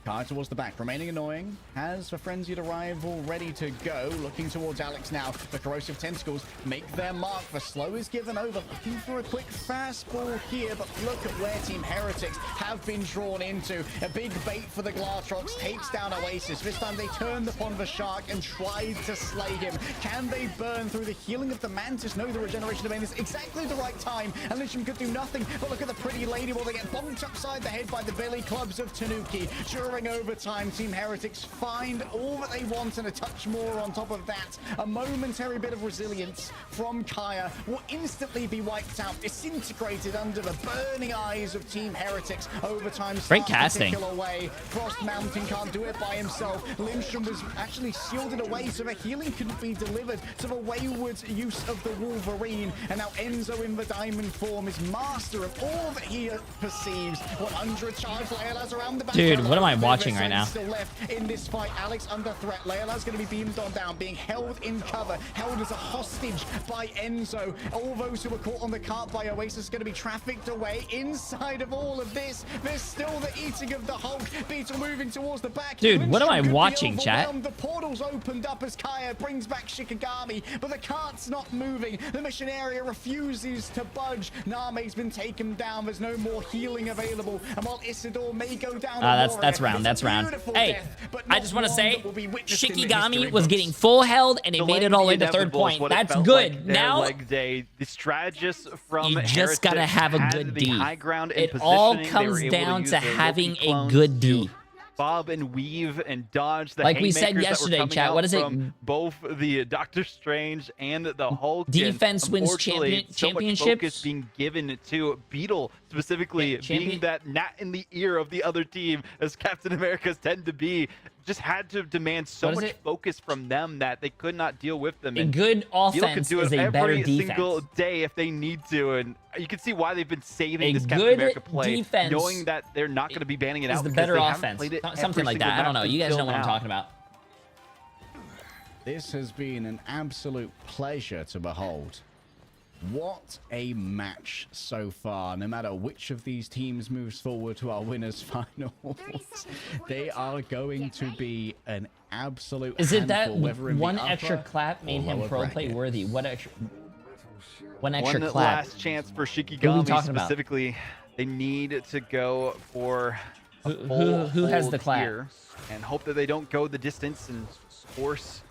Kai towards the back, remaining annoying. Has the frenzied arrival ready to go. Looking towards Alex now. The corrosive tentacles make their mark. The slow is given over. Looking for a quick fastball here, but look at where Team Heretics have been drawn into. A big bait for the Glartrox takes down Oasis. This time they turned upon the Shark and tried to slay him. Can they burn through the healing of the Mantis? No, the regeneration of Main is exactly the right time. And Lyncham could do nothing, but look at the pretty lady while they get bonked upside the head by the belly clubs of Tanuki. During overtime, Team Heretics find all that they want and a touch more on top of that. A momentary bit of resilience from Kaya will instantly be wiped out, disintegrated under the burning eyes of Team Heretics. Overtime Great starts to casting. tickle away. Frost Mountain can't do it by himself. Lindstrom was actually shielded away so the healing couldn't be delivered to the wayward use of the Wolverine. And now Enzo in the diamond form is master of all that he perceives. 100 charge Leila's around the back. Dude, what am I watching right now? Still left in this fight. Alex under threat. Leila's going to be beamed on down, being held in cover, held as a hostage by Enzo. All those who were caught on the cart by Oasis going to be trafficked away. Inside of all of this, there's still the eating of the Hulk. Beetle moving towards the back. Dude, what am I Lyncham could be watching, chat? overwhelmed. The portal's opened up as Kaya brings back Shikigami, but the cart's not moving. The mission area refuses to budge. Name's been taken down. There's no more healing available. And while Isidore may go down, That's round. Hey, I just want to say, Shikigami was getting full held and it made it all into third point. That's good. Now, leg day, the strategists from you just gotta Heretics have a had good the D. high ground and It all positioning. They were comes able down use to their having Loki a clones good to D. bob and weave and dodge the Like we said haymakers that were yesterday, coming chat, out what is it? from both the Doctor Strange and the Hulk. Defense And wins unfortunately, so much championships. focus being given to Beetle, specifically being that gnat in the ear of the other team, as Captain Americas tend to be. Just had to demand so What is much it? focus from them that they could not deal with them. A And good Beetle could offense do is it a better every defense. single day if they need to, and you can see why they've been saving A this Captain good America play, defense knowing that they're not going to be banning it is out the because better they haven't offense. played it Something every like single that. I don't map know. You guys know until what I'm now. talking about. This has been an absolute pleasure to behold. What a match so far. No matter which of these teams moves forward to our winners finals, they are going to be an absolute Is it that handful, whether in the one upper extra clap made or him lower pro play bracket. worthy? One extra clap. Last chance for Who are we Shikigami talking about? specifically. They need to go for a Who has full the clap? here and hope that they don't go the distance and force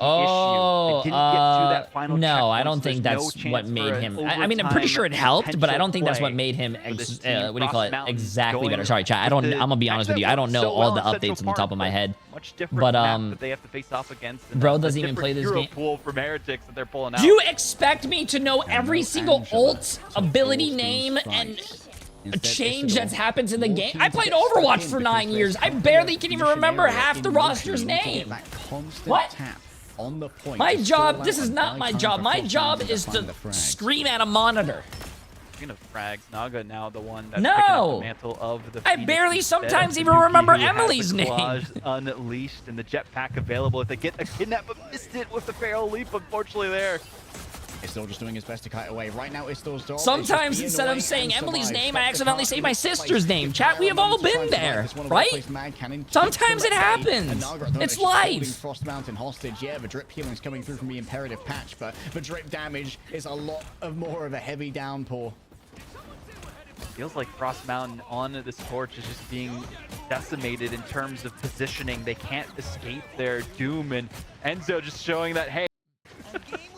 Oh, They didn't get to that final no, checkpoint, I don't so think there's no that's chance what for made an him. I mean, I'm pretty sure it overtime helped, but I don't think that's what potential made him. play for this What team. do you call it? Cross Mountain Exactly better. going Sorry, chat. I'm with gonna be the honest mech with you. that I don't worked know so all well the in Central updates on the top Park, of my but head. Much different But map that they have to face off against. And bro a doesn't even play different this hero game. pool from Heretics that they're pulling out. Do you expect me to know every single ult, ability name, and a change that's happened in the game? I played Overwatch for 9 years. I barely can even remember half the roster's name. What? On the point. My job, this is not my job. My job is to scream at a monitor. Speaking of frags, Naga now the one that's No! picking up the mantle of the I Phoenix barely instead. sometimes even Tanuki, remember who has Emily's the name. Collage unleashed and the jetpack available. If they get a kidnap, but missed it with the Feral Leap, unfortunately there. Istor just doing his best to kite away. Right now, Istor's job Sometimes instead of saying Emily's name, I accidentally say my sister's name. Chat, we have all been there, right? Sometimes it happens. It's life. Frost Mountain hostage. Yeah, the drip healing's coming through from the Imperative patch, but the drip damage is a lot more of a heavy downpour. Feels like Frost Mountain on this torch is just being decimated in terms of positioning. They can't escape their doom, and Enzo just showing that, hey.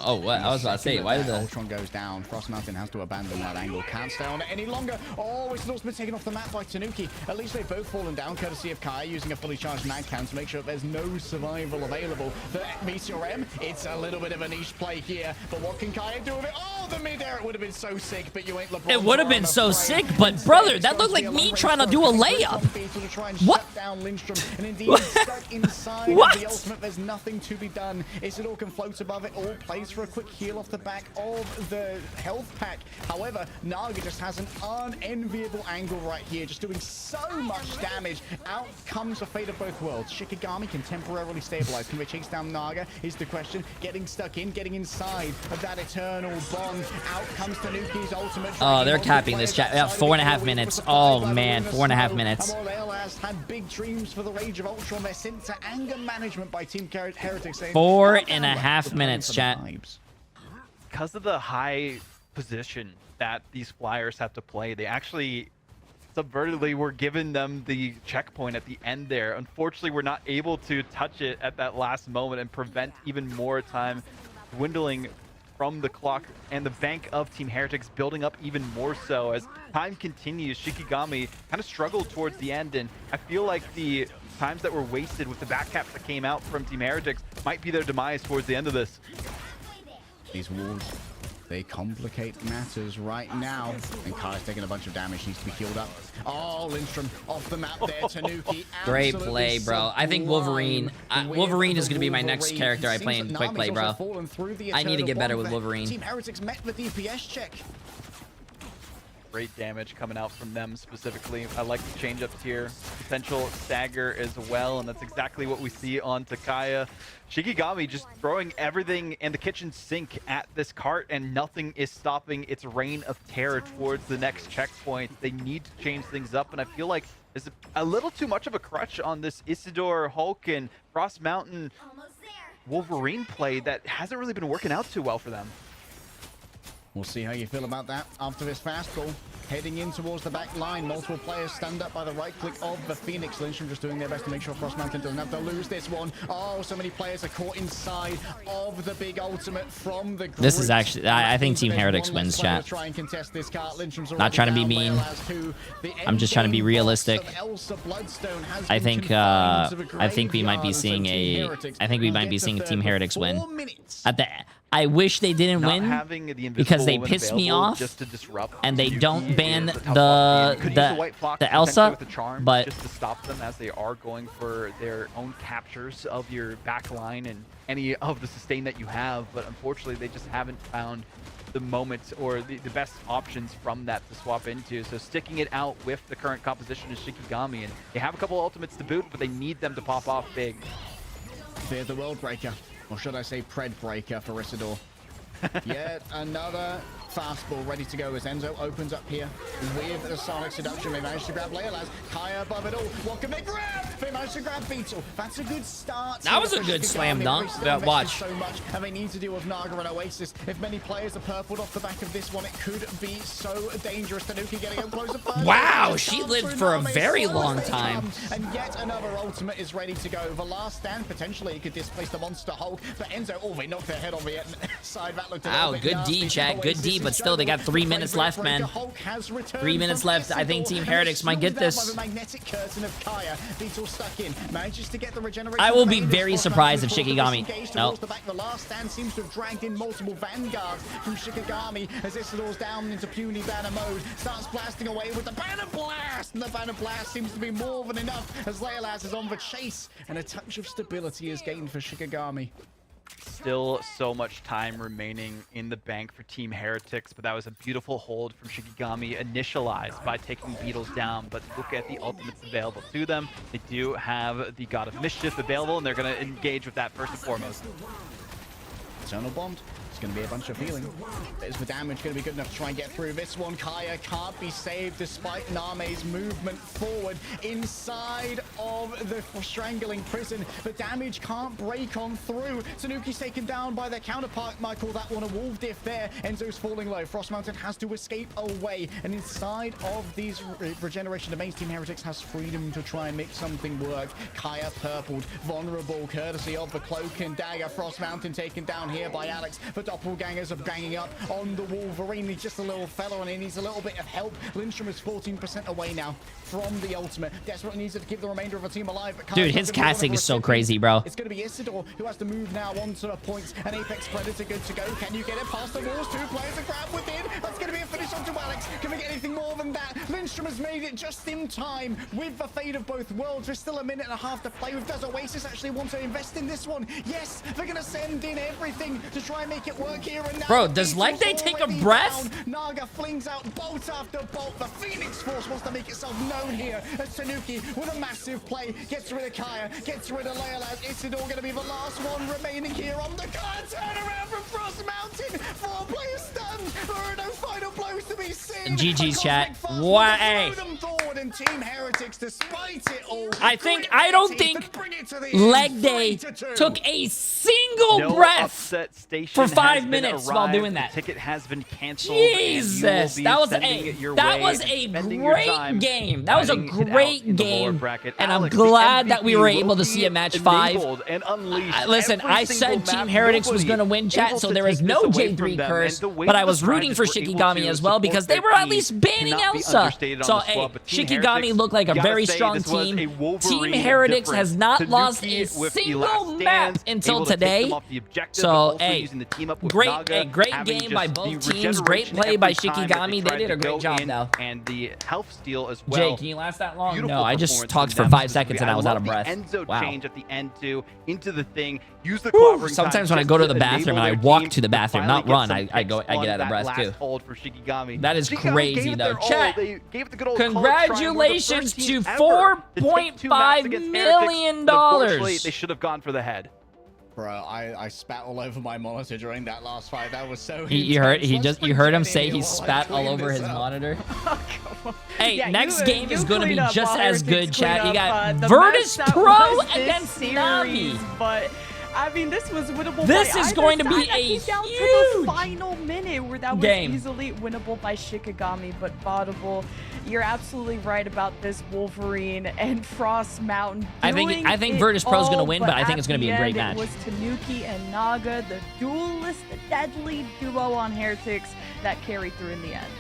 Oh, what? I was about to say, why did the Ultron goes down? Frost Mountain has to abandon that angle. Can't stay on it any longer. Oh, it's also been taken off the map by Tanuki. At least they've both fallen down, courtesy of Kai using a fully charged mag can to make sure that there's no survival available. The Meteor M, it's a little bit of a niche play here, but what can Kai do with it? Oh, the mid-air, it would have been so sick, but you ain't LeBron. It would have been so sick, but brother, that looked like me trying to do a layup. What? Down Lindstrom, and indeed stuck inside What? of the ultimate. There's nothing to be done. Isidore can float above it. All plays for a quick heal off the back of the health pack. However, Naga just has an unenviable angle right here, just doing so much damage. Out comes the fate of both worlds. Shikigami can temporarily stabilize. Can they chase down Naga is the question. Getting stuck in, getting inside of that eternal bond. Out comes Tanuki's ultimate. Oh, they're capping this chat. 4.5 minutes. Oh man, 4.5 minutes. Amorel had big dreams for the Rage of Ultron. They're sent to anger management by Team Heretics. 4.5 minutes, chat. Because of the high position that these flyers have to play, they actually subvertedly were given them the checkpoint at the end there. Unfortunately, we're not able to touch it at that last moment and prevent even more time dwindling from the clock, and the bank of Team Heretics building up even more so as time continues. Shikigami kind of struggled towards the end, and I feel like the times that were wasted with the back caps that came out from Team Heretics might be their demise towards the end of this. These walls, they complicate matters right now. And Kai's taking a bunch of damage, needs to be healed up. Oh, Lindstrom off the map there, Tanuki. Great play, bro. I think Wolverine is going to be my next character I play in quick play, bro. I need to get better with Wolverine. Team Heretics met the DPS check. Great damage coming out from them specifically. I like the change ups here. Potential stagger as well, and that's exactly what we see on Takaya. Shikigami just throwing everything in the kitchen sink at this cart, and nothing is stopping its reign of terror towards the next checkpoint. They need to change things up, and I feel like there's a little too much of a crutch on this Isidore, Hulk, and Frost Mountain Wolverine play that hasn't really been working out too well for them. We'll see how you feel about that after this fastball. Heading in towards the back line. Multiple players stand up by the right click of the Phoenix. Lindstrom just doing their best to make sure Frost Mountain doesn't have to lose this one. Oh, so many players are caught inside of the big ultimate from the group. This is actually, I think Team Heretics wins, chat. Not trying to be mean. I'm just trying to be realistic. I think we might be seeing Team Heretics win. I wish they didn't win because they pissed me off, and they don't ban the Elsa, but just to stop them as they are going for their own captures of your back line and any of the sustain that you have. But unfortunately, they just haven't found the moment or the best options from that to swap into. So sticking it out with the current composition is Shikigami, and they have a couple ultimates to boot, but they need them to pop off big. Fear the World Breaker. Or should I say Pred Breaker for Isidore. Yet another fastball ready to go as Enzo opens up here with the Sonic Seduction. They managed to grab Leolaz. Kaya above it all. What can they grab? They managed to grab Beetle. That's a good start. That was a good slam dunk. Watch. So much, and they need to deal with Naga and Oasis. If many players are purpled off the back of this one, it could be so dangerous. Tanuki getting up closer first. Wow, she lived for a very long time. And yet another ultimate is ready to go. The last stand, potentially, it could displace the Monster Hulk. But Enzo, oh, they knocked their head on the side. That looked a little Wow, bit good nasty. D, chat. Good D, but still, they got 3 minutes left, man. 3 minutes left. I think Team Heretics might get this. I will be very surprised if Shikigami... No. The last stand seems to have dragged in multiple vanguards from Shikigami as Isidore's down into puny banner mode. Starts blasting away with the banner blast, and the banner blast seems to be more than enough as Leolaz is on the chase, and a touch of stability is gained for Shikigami. Still so much time remaining in the bank for Team Heretics, but that was a beautiful hold from Shikigami, initialized by taking Beetles down. But look at the ultimates available to them. They do have the God of Mischief available, and they're going to engage with that first and foremost. Eternal Bond. It's going to be a bunch of healing. Is the damage going to be good enough to try and get through this one? Kaya can't be saved despite Name's movement forward inside of the strangling prison. The damage can't break on through. Tanuki's taken down by their counterpart. Might call that one a wolf diff there. Enzo's falling low. Frost Mountain has to escape away. And inside of these regeneration domains, Team Heretics has freedom to try and make something work. Kaya purpled, vulnerable, courtesy of the cloak and dagger. Frost Mountain taken down here by Alex. The doppelgangers are banging up on the Wolverine. He's just a little fella and he needs a little bit of help. Lindstrom is 14% away now from the ultimate. Desperately needs to keep the remainder of the team alive. But dude, his casting is so crazy, bro. It's going to be Isidore who has to move now onto a point. An Apex Predator good to go. Can you get it past the walls? 2 players are grabbed within. That's going to be a finish onto Alex. Can we get anything more than that? Lindstrom has made it just in time with the fate of both worlds. There's still a minute and a half to play with. Does Oasis actually want to invest in this one? Yes, they're going to send in everything to try and make it work here and now. Bro, does Leg Day take a breath? Down. Naga flings out bolt after bolt. The Phoenix Force wants to make itself known here as Tanuki with a massive play gets rid of Kaya, gets rid of Leolaz. Isidore going to be the last one remaining here on the card. Turn around from Frost Mountain. 4 players stunned. There are no final blows to be seen. GG's, chat. What? Hey. And Team Heretics, despite it all, I don't think Leg Day took a single breath for 5 minutes while doing that. The ticket has been canceled. Jesus, that was a great game. That was a great game, and I'm glad that we were able to see a match 5. Listen, I said Team Heretics was going to win, chat, so there is no J3 curse, but I was rooting for Shikigami as well because they were at least banning Elsa. So, hey, Shikigami looked like a very strong team. Team Heretics has not lost a single map until today. So, hey, great game by both teams. Great play by Shikigami. They did a great job now. And the health steal as well. Jay, can you last that long? No, I just talked for 5 seconds and I was out of breath. Enzo change at the end too, into the thing. Use the sometimes when I go to the bathroom and I walk to the bathroom, not run, I get out of breath too. That is crazy though. Chat, congratulations to $4.5 million. Unfortunately, they should have gone for the head. Bro, I spat all over my monitor during that last fight. That was so. You heard him say he spat all over his monitor. Hey, yeah, next game is going to be just as good, chat. You got Virtus Pro against Navi. But I mean, this was winnable. This is going to be a huge down to the final minute where that was easily winnable by Shikigami, but Vaudable, you're absolutely right about this Wolverine and Frost Mountain. I think Virtus Pro is going to win, but I think it's going to be a great match. It was Tanuki and Naga, the duelist, the deadly duo on Heretics that carried through in the end.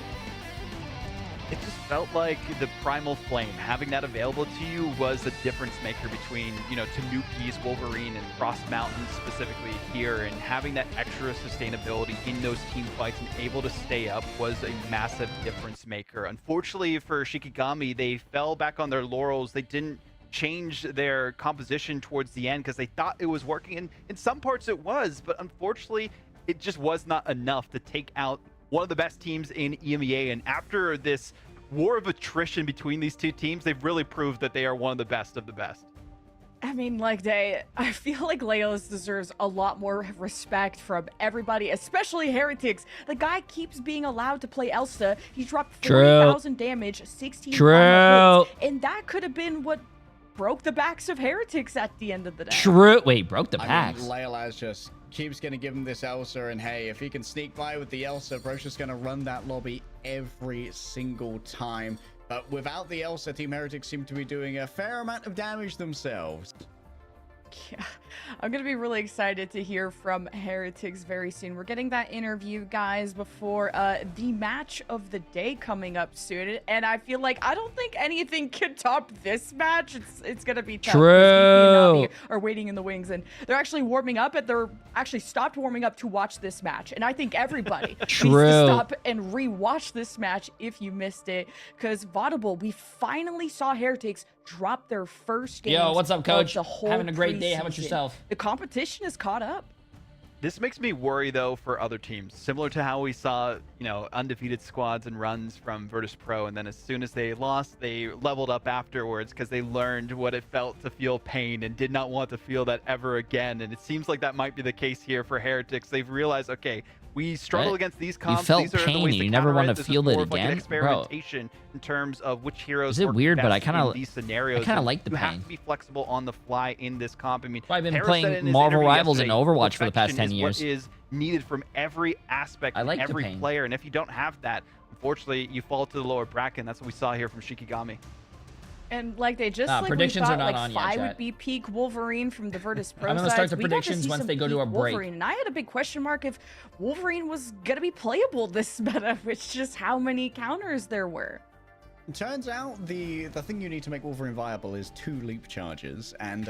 It just felt like the Primal Flame, having that available to you was the difference maker between, you know, Tanuki's Wolverine and Frost Mountain specifically here, and having that extra sustainability in those team fights and able to stay up was a massive difference maker. Unfortunately for Shikigami, they fell back on their laurels. They didn't change their composition towards the end because they thought it was working, and in some parts it was, but unfortunately it just was not enough to take out one of the best teams in EMEA. And after this war of attrition between these two teams, they've really proved that they are one of the best of the best. I mean, like, I feel like Leos deserves a lot more respect from everybody, especially Heretics. The guy keeps being allowed to play Elsa. He dropped 40,000 damage, 16 final hits, and that could have been what broke the backs of Heretics at the end of the day. True. Wait, broke the backs? I mean, Leolaz just keeps going to give him this Elsa, and hey, if he can sneak by with the Elsa, bro's just going to run that lobby every single time. But without the Elsa, Team Heretics seem to be doing a fair amount of damage themselves. Yeah, I'm gonna be really excited to hear from Heretics very soon. We're getting that interview, guys, before the match of the day coming up soon, and I feel like I don't think anything can top this match. It's gonna be tough. True. Navi are waiting in the wings, and they're actually warming up, and they're actually stopped warming up to watch this match. And I think everybody needs to stop and re-watch this match if you missed it, because Vaudable, we finally saw Heretics drop their first game. Yo, what's up, coach? Having a great day. How about yourself? The competition is caught up. This makes me worry, though, for other teams. Similar to how we saw, undefeated squads and runs from Virtus Pro, and then as soon as they lost, they leveled up afterwards because they learned what it felt to feel pain and did not want to feel that ever again. And it seems like that might be the case here for Heretics. They've realized, okay, we struggle against these comps. You felt these are pain. The ways You never want to this feel is it more of like an again, experimentation in terms of which heroes. Is it work weird? But I best kind in of, these scenarios. I kind of like the you pain. have to be flexible on the fly in this comp. I mean, I've been Harris said in playing his Marvel interview Rivals and yesterday, Overwatch for the past 10 perfection years. is what is needed from every aspect, I like the every pain. player, and if you don't have that, unfortunately, you fall to the lower bracket. And that's what we saw here from Shikigami. And like they just like predictions we thought, are not like on yet, Fi chat. would be peak Wolverine from the Virtus Pro I'm gonna sides. start the We got to predictions see once some they go to peak a break. Wolverine, and I had a big question mark if Wolverine was gonna be playable this meta, which just how many counters there were. It turns out the thing you need to make Wolverine viable is 2 leap charges, and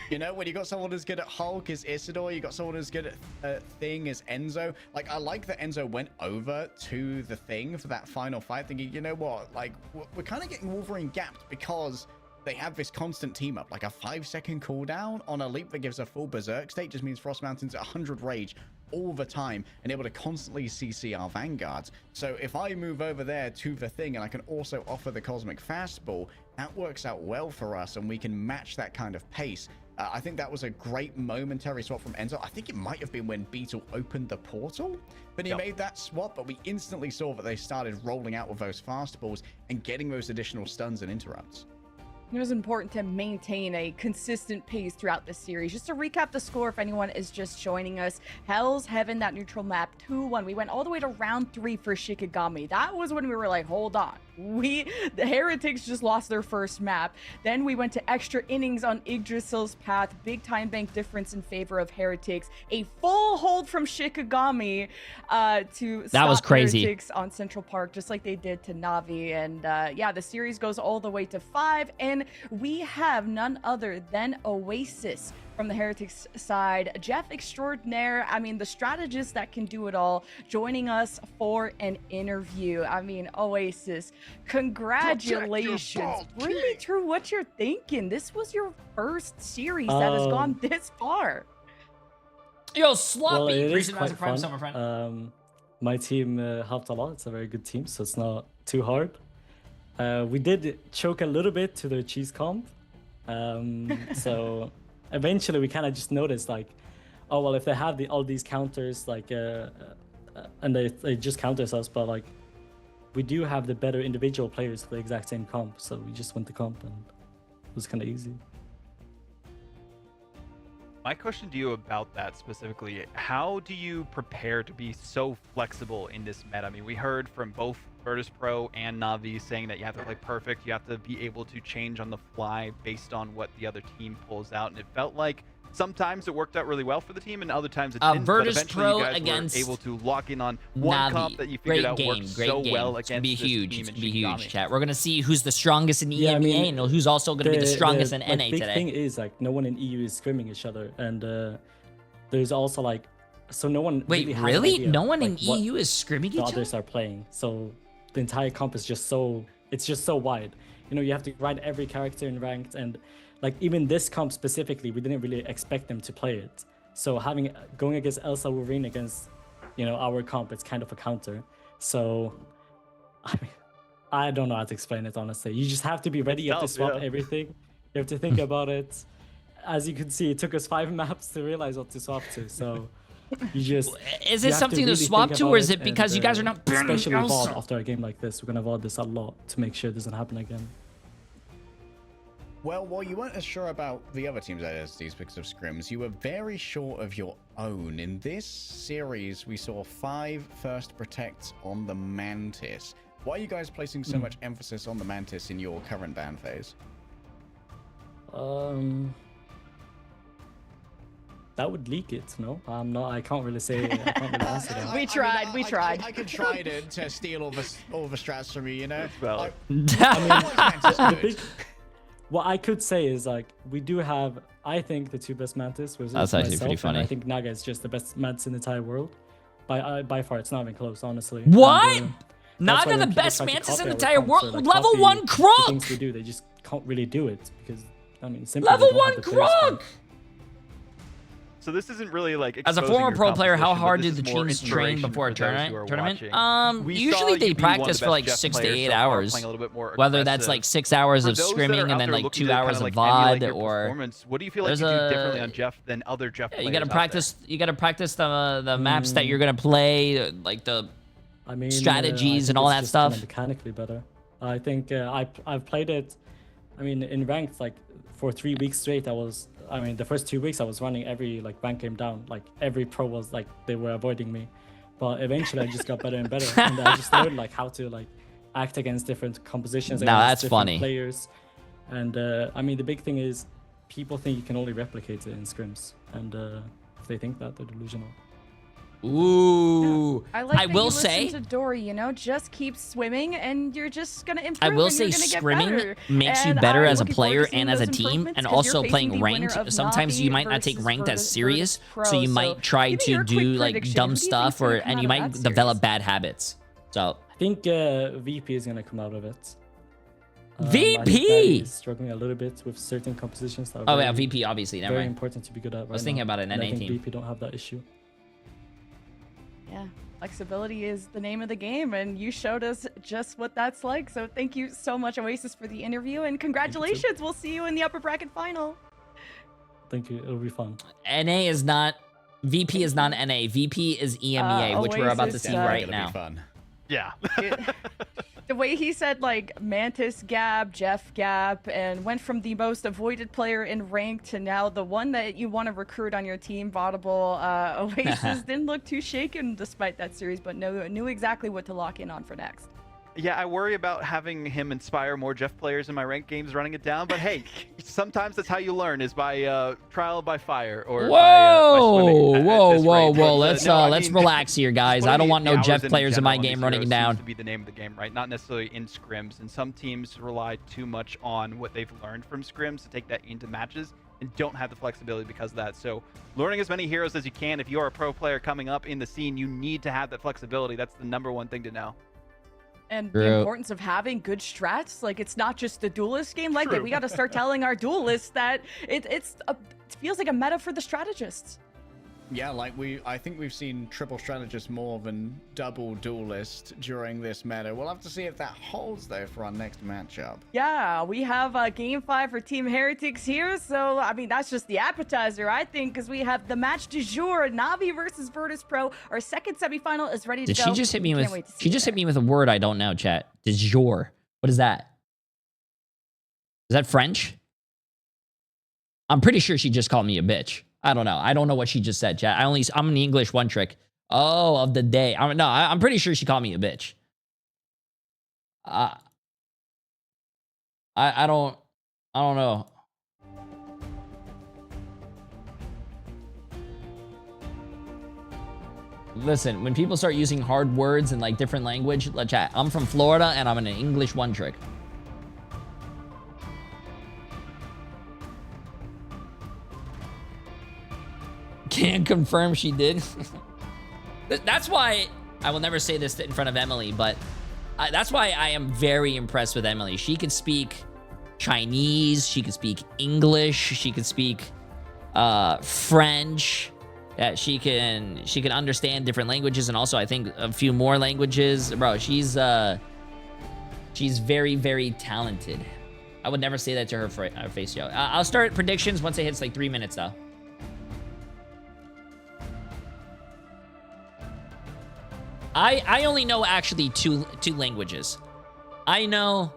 when you got someone as good at Hulk as Isidore, you got someone as good at Thing as Enzo. Like, I like that Enzo went over to the Thing for that final fight, thinking, you know what, like we're kind of getting Wolverine gapped because they have this constant team up, like a 5-second cooldown on a leap that gives a full berserk state, just means Frost Mountain's at 100 rage all the time and able to constantly CC our vanguards. So if I move over there to the Thing and I can also offer the Cosmic Fastball, that works out well for us and we can match that kind of pace. I think that was a great momentary swap from Enzo. I think it might have been when Beetle opened the portal, but he made that swap, but we instantly saw that they started rolling out with those fastballs and getting those additional stuns and interrupts. It was important to maintain a consistent pace throughout the series. Just to recap the score, if anyone is just joining us, Hell's Heaven, that neutral map, 2-1. We went all the way to round 3 for Shikigami. That was when we were like, hold on. The Heretics just lost their first map. Then we went to extra innings on Yggdrasil's path. Big time bank difference in favor of Heretics. A full hold from Shikigami to that was stop crazy. Heretics on Central Park, just like they did to Navi. And yeah, the series goes all the way to 5. And we have none other than Oasis from the Heretics side. Jeff Extraordinaire, I mean, the strategist that can do it all, joining us for an interview. I mean, Oasis, congratulations. Bring me through what you're thinking. This was your first series that has gone this far. Yo, Sloppy. Well, it is Appreciate quite it, friend, fun. summer friend. My team helped a lot. It's a very good team, so it's not too hard. We did choke a little bit to the cheese comp. So eventually we kind of just noticed like, oh, well, if they have all these counters, like, and they just counters us, but like, we do have the better individual players for the exact same comp. So we just went the comp and it was kind of easy. My question to you about that specifically, how do you prepare to be so flexible in this meta? I mean, we heard from both Virtus Pro and Navi saying that you have to play perfect, you have to be able to change on the fly based on what the other team pulls out, and it felt like sometimes it worked out really well for the team, and other times it didn't. Virtus but eventually Pro you guys against were able to lock in on one Navi. comp that you figured Great out game, worked great so game. well It's against be this huge. team It's in be Shikigami. huge, chat. We're gonna see who's the strongest in EMEA Yeah, I mean, and who's also gonna be the strongest in NA big today. thing is like no one in EU is scrimming each other, and there's also like, so no one. Wait, really? Has an really? idea No of, one in like, what EU is scrimming the each other? others are playing. So the entire comp is just so, it's just so wide. You know, you have to grind every character in ranked, and like even this comp specifically, we didn't really expect them to play it. So going against Elsa Wolverine against, you know, our comp, it's kind of a counter. So I mean, I don't know how to explain it honestly. You just have to be ready. You have to swap everything. You have to think about it. as you can see, it took us 5 maps to realize what to swap to. So you just Is you it have something to really swap think to, or about is it because you guys are not especially burning VOD after a game like this? We're gonna VOD this a lot to make sure it doesn't happen again. Well, while you weren't as sure about the other teams' ISDs because of scrims, you were very sure of your own. In this series, we saw 5 first protects on the Mantis. Why are you guys placing so much emphasis on the Mantis in your current ban phase? That would leak it, no? I can't really say. I can't really answer that. We tried. We tried. I could try to steal all the strats from you, you know? Well, what I could say is like we do have, I think, the 2 best Mantis. That's actually pretty funny. I think Naga is just the best Mantis in the entire world. By far, it's not even close, honestly. What? And, Naga the best Mantis in the entire world? Level 1 Crook! The things we do, they just can't really do it because, I mean, simply Level they don't 1 have the players for it. Crook! So this isn't really like As a exposing former your pro player, how competition, but hard this do the is more teams train inspiration before a for those who are tournament? watching. We saw Usually they you be one of practice the for best like Jeff 6 to players 8 so far, hours. playing a little bit more Whether that's aggressive. like 6 hours For of those that are scrimming out and then there like looking 2 to hours kinda, of like, emulate VOD, your or performance, what do you feel like there's you do a- differently on Jeff than other Jeff Yeah, players? you gotta out practice. You gotta practice the maps that you're gonna play, like the I mean, strategies I and think all it's that just stuff. kinda mechanically better. I think I've played it. I mean, in ranked, like for 3 weeks straight, the first 2 weeks I was running every like rank game down. Like every pro was like they were avoiding me, but eventually I just got better and better, and I just learned like how to like act against different compositions. Now against that's different funny. Players, and I mean the big thing is people think you can only replicate it in scrims, and if they think that, they're delusional. Ooh. I like I that will you say. listen to Dory, you know, just keep swimming and you're just gonna improve. I will and say you're gonna get scrimming better. makes you And better I'm as a looking forward to player seeing and as a those team, improvements and 'cause also you're facing playing the winner ranked. of Sometimes you Navi might not take versus ranked as Virtus serious, Pro. so you might try give me to your quick do like prediction. dumb Who do you stuff, think's gonna come and you out of might that develop series? bad habits. So I think VP is gonna come out of it. I VP! think Navi is struggling a little bit with certain compositions that are Oh yeah, very, VP obviously. Never very mind. important to be good at. Right I was thinking now. about an And I NA think team. VP don't have that issue. Yeah, flexibility is the name of the game, and you showed us just what that's like. So thank you so much, Oasis, for the interview, and congratulations. We'll see you in the upper bracket final. Thank you. It'll be fun. NA is not. VP is not NA. VP is EMEA, which we're about to Oasis, see right now. Yeah. The way he said like Mantis Gap, Jeff Gap, and went from the most avoided player in rank to now the one that you want to recruit on your team, Vaudable. Oasis didn't look too shaken despite that series, but knew exactly what to lock in on for next. Yeah, I worry about having him inspire more Jeff players in my ranked games running it down, but hey, sometimes that's how you learn, is by trial by fire or by swimming Whoa, at this whoa, rate. whoa! But, Let's relax here, guys. I don't want no Jeff players in my game running seems down. to be the name of the game, right? Not necessarily in scrims, and some teams rely too much on what they've learned from scrims to take that into matches and don't have the flexibility because of that. So learning as many heroes as you can. If you're a pro player coming up in the scene, you need to have that flexibility. That's the #1 thing to know. And the importance of having good strats, like it's not just the duelist game. Like we got to start telling our duelists that it feels like a meta for the strategists. Yeah, like I think we've seen triple strategist more than double duelist during this meta. We'll have to see if that holds though for our next matchup. Yeah, we have Game 5 for Team Heretics here. So, I mean, that's just the appetizer, I think, because we have the match du jour, Navi versus Virtus Pro. Our second semifinal is ready to Did go. she just hit me Can't with? wait to see She just it. hit me with a word I don't know. Chat. De jour. What is that? Is that French? I'm pretty sure she just called me a bitch. I don't know. I don't know what she just said, chat. I'm an English one trick. Oh, of the day. I'm pretty sure she called me a bitch. I don't know. Listen, when people start using hard words in like different language, let's chat. I'm from Florida and I'm an English one trick. Can't confirm she did. That's why I will never say this in front of Emily, but that's why I am very impressed with Emily. She can speak Chinese, she can speak English, she can speak French. Yeah, she can understand different languages, and also I think a few more languages. Bro, she's very, very talented. I would never say that to her face, yo. I'll start predictions once it hits like 3 minutes, though. I only know actually two languages. I know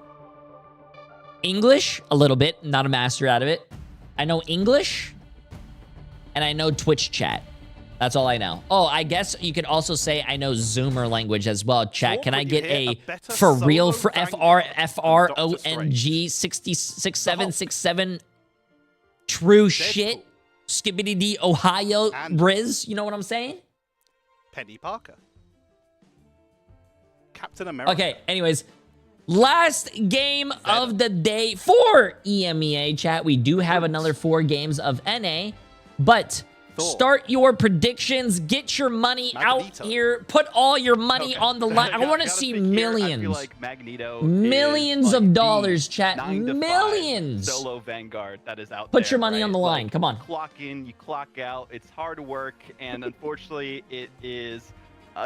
English a little bit, not a master out of it. I know English, and I know Twitch chat. That's all I know. Oh, I guess you could also say I know Zoomer language as well. Chat, can I get a for real for FRONG 666767 true shit? Skibbity D Ohio Briz, you know what I'm saying? Penny Parker. Captain America. Okay, anyways, last game of the day for EMEA, chat. We do have another 4 games of NA, but start your predictions. Get your money out here. Put all your money on the line. I want to see millions. I feel like Magneto millions of dollars, chat. Millions. Solo Vanguard that is out Put there, your money on the line. Like, Come on. You clock in, you clock out. It's hard work, and unfortunately, it is.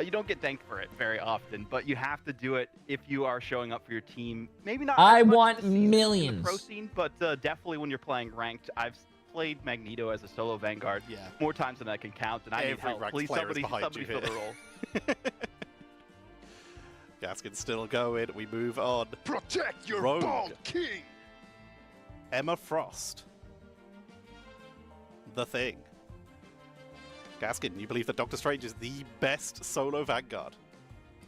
You don't get thanked for it very often, but you have to do it if you are showing up for your team. Maybe not. I as much want this season in millions. the pro scene, but definitely when you're playing ranked. I've played Magneto as a solo Vanguard more times than I can count, and I need help. Please, somebody fill the role. Gaskin's still going. We move on. Protect your Rogue. bald king. Emma Frost. The Thing. Gaskin, you believe that Doctor Strange is the best solo Vanguard?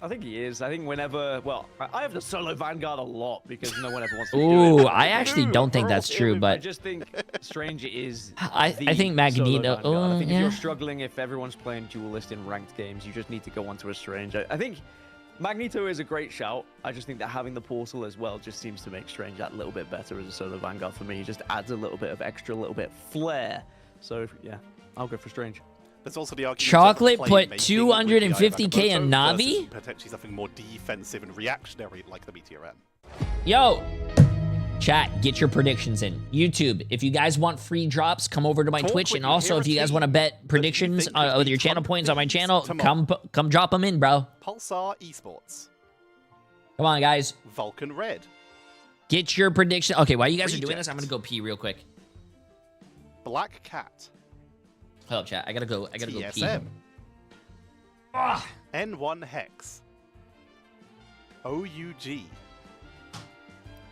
I think he is. I think whenever, well, I have the solo Vanguard a lot because no one ever wants to do Ooh, it. I actually don't think that's true, I but just think Strange is I think Magneto. I think if yeah. you're struggling, if everyone's playing duelist in ranked games, you just need to go onto a Strange. I think Magneto is a great shout. I just think that having the portal as well just seems to make Strange that little bit better as a solo Vanguard for me. He just adds a little bit of extra, little bit of flair. So yeah, I'll go for Strange. There's also the argument Chocolate of put playmaking with the 250k in Yamamoto Navi? versus potentially something more defensive and reactionary like the Meteor M. Yo, chat, get your predictions in. YouTube, if you guys want free drops, come over to my Twitch, and also if you guys want to bet predictions with your channel points on my channel, come drop them in, bro. Pulsar Esports. Come on, guys. Vulcan Red. Get your prediction. Okay, while you guys are doing this, I'm gonna go pee real quick. Black Cat. Hold up, chat. I gotta go pee. TSM. N1 Hex. OUG.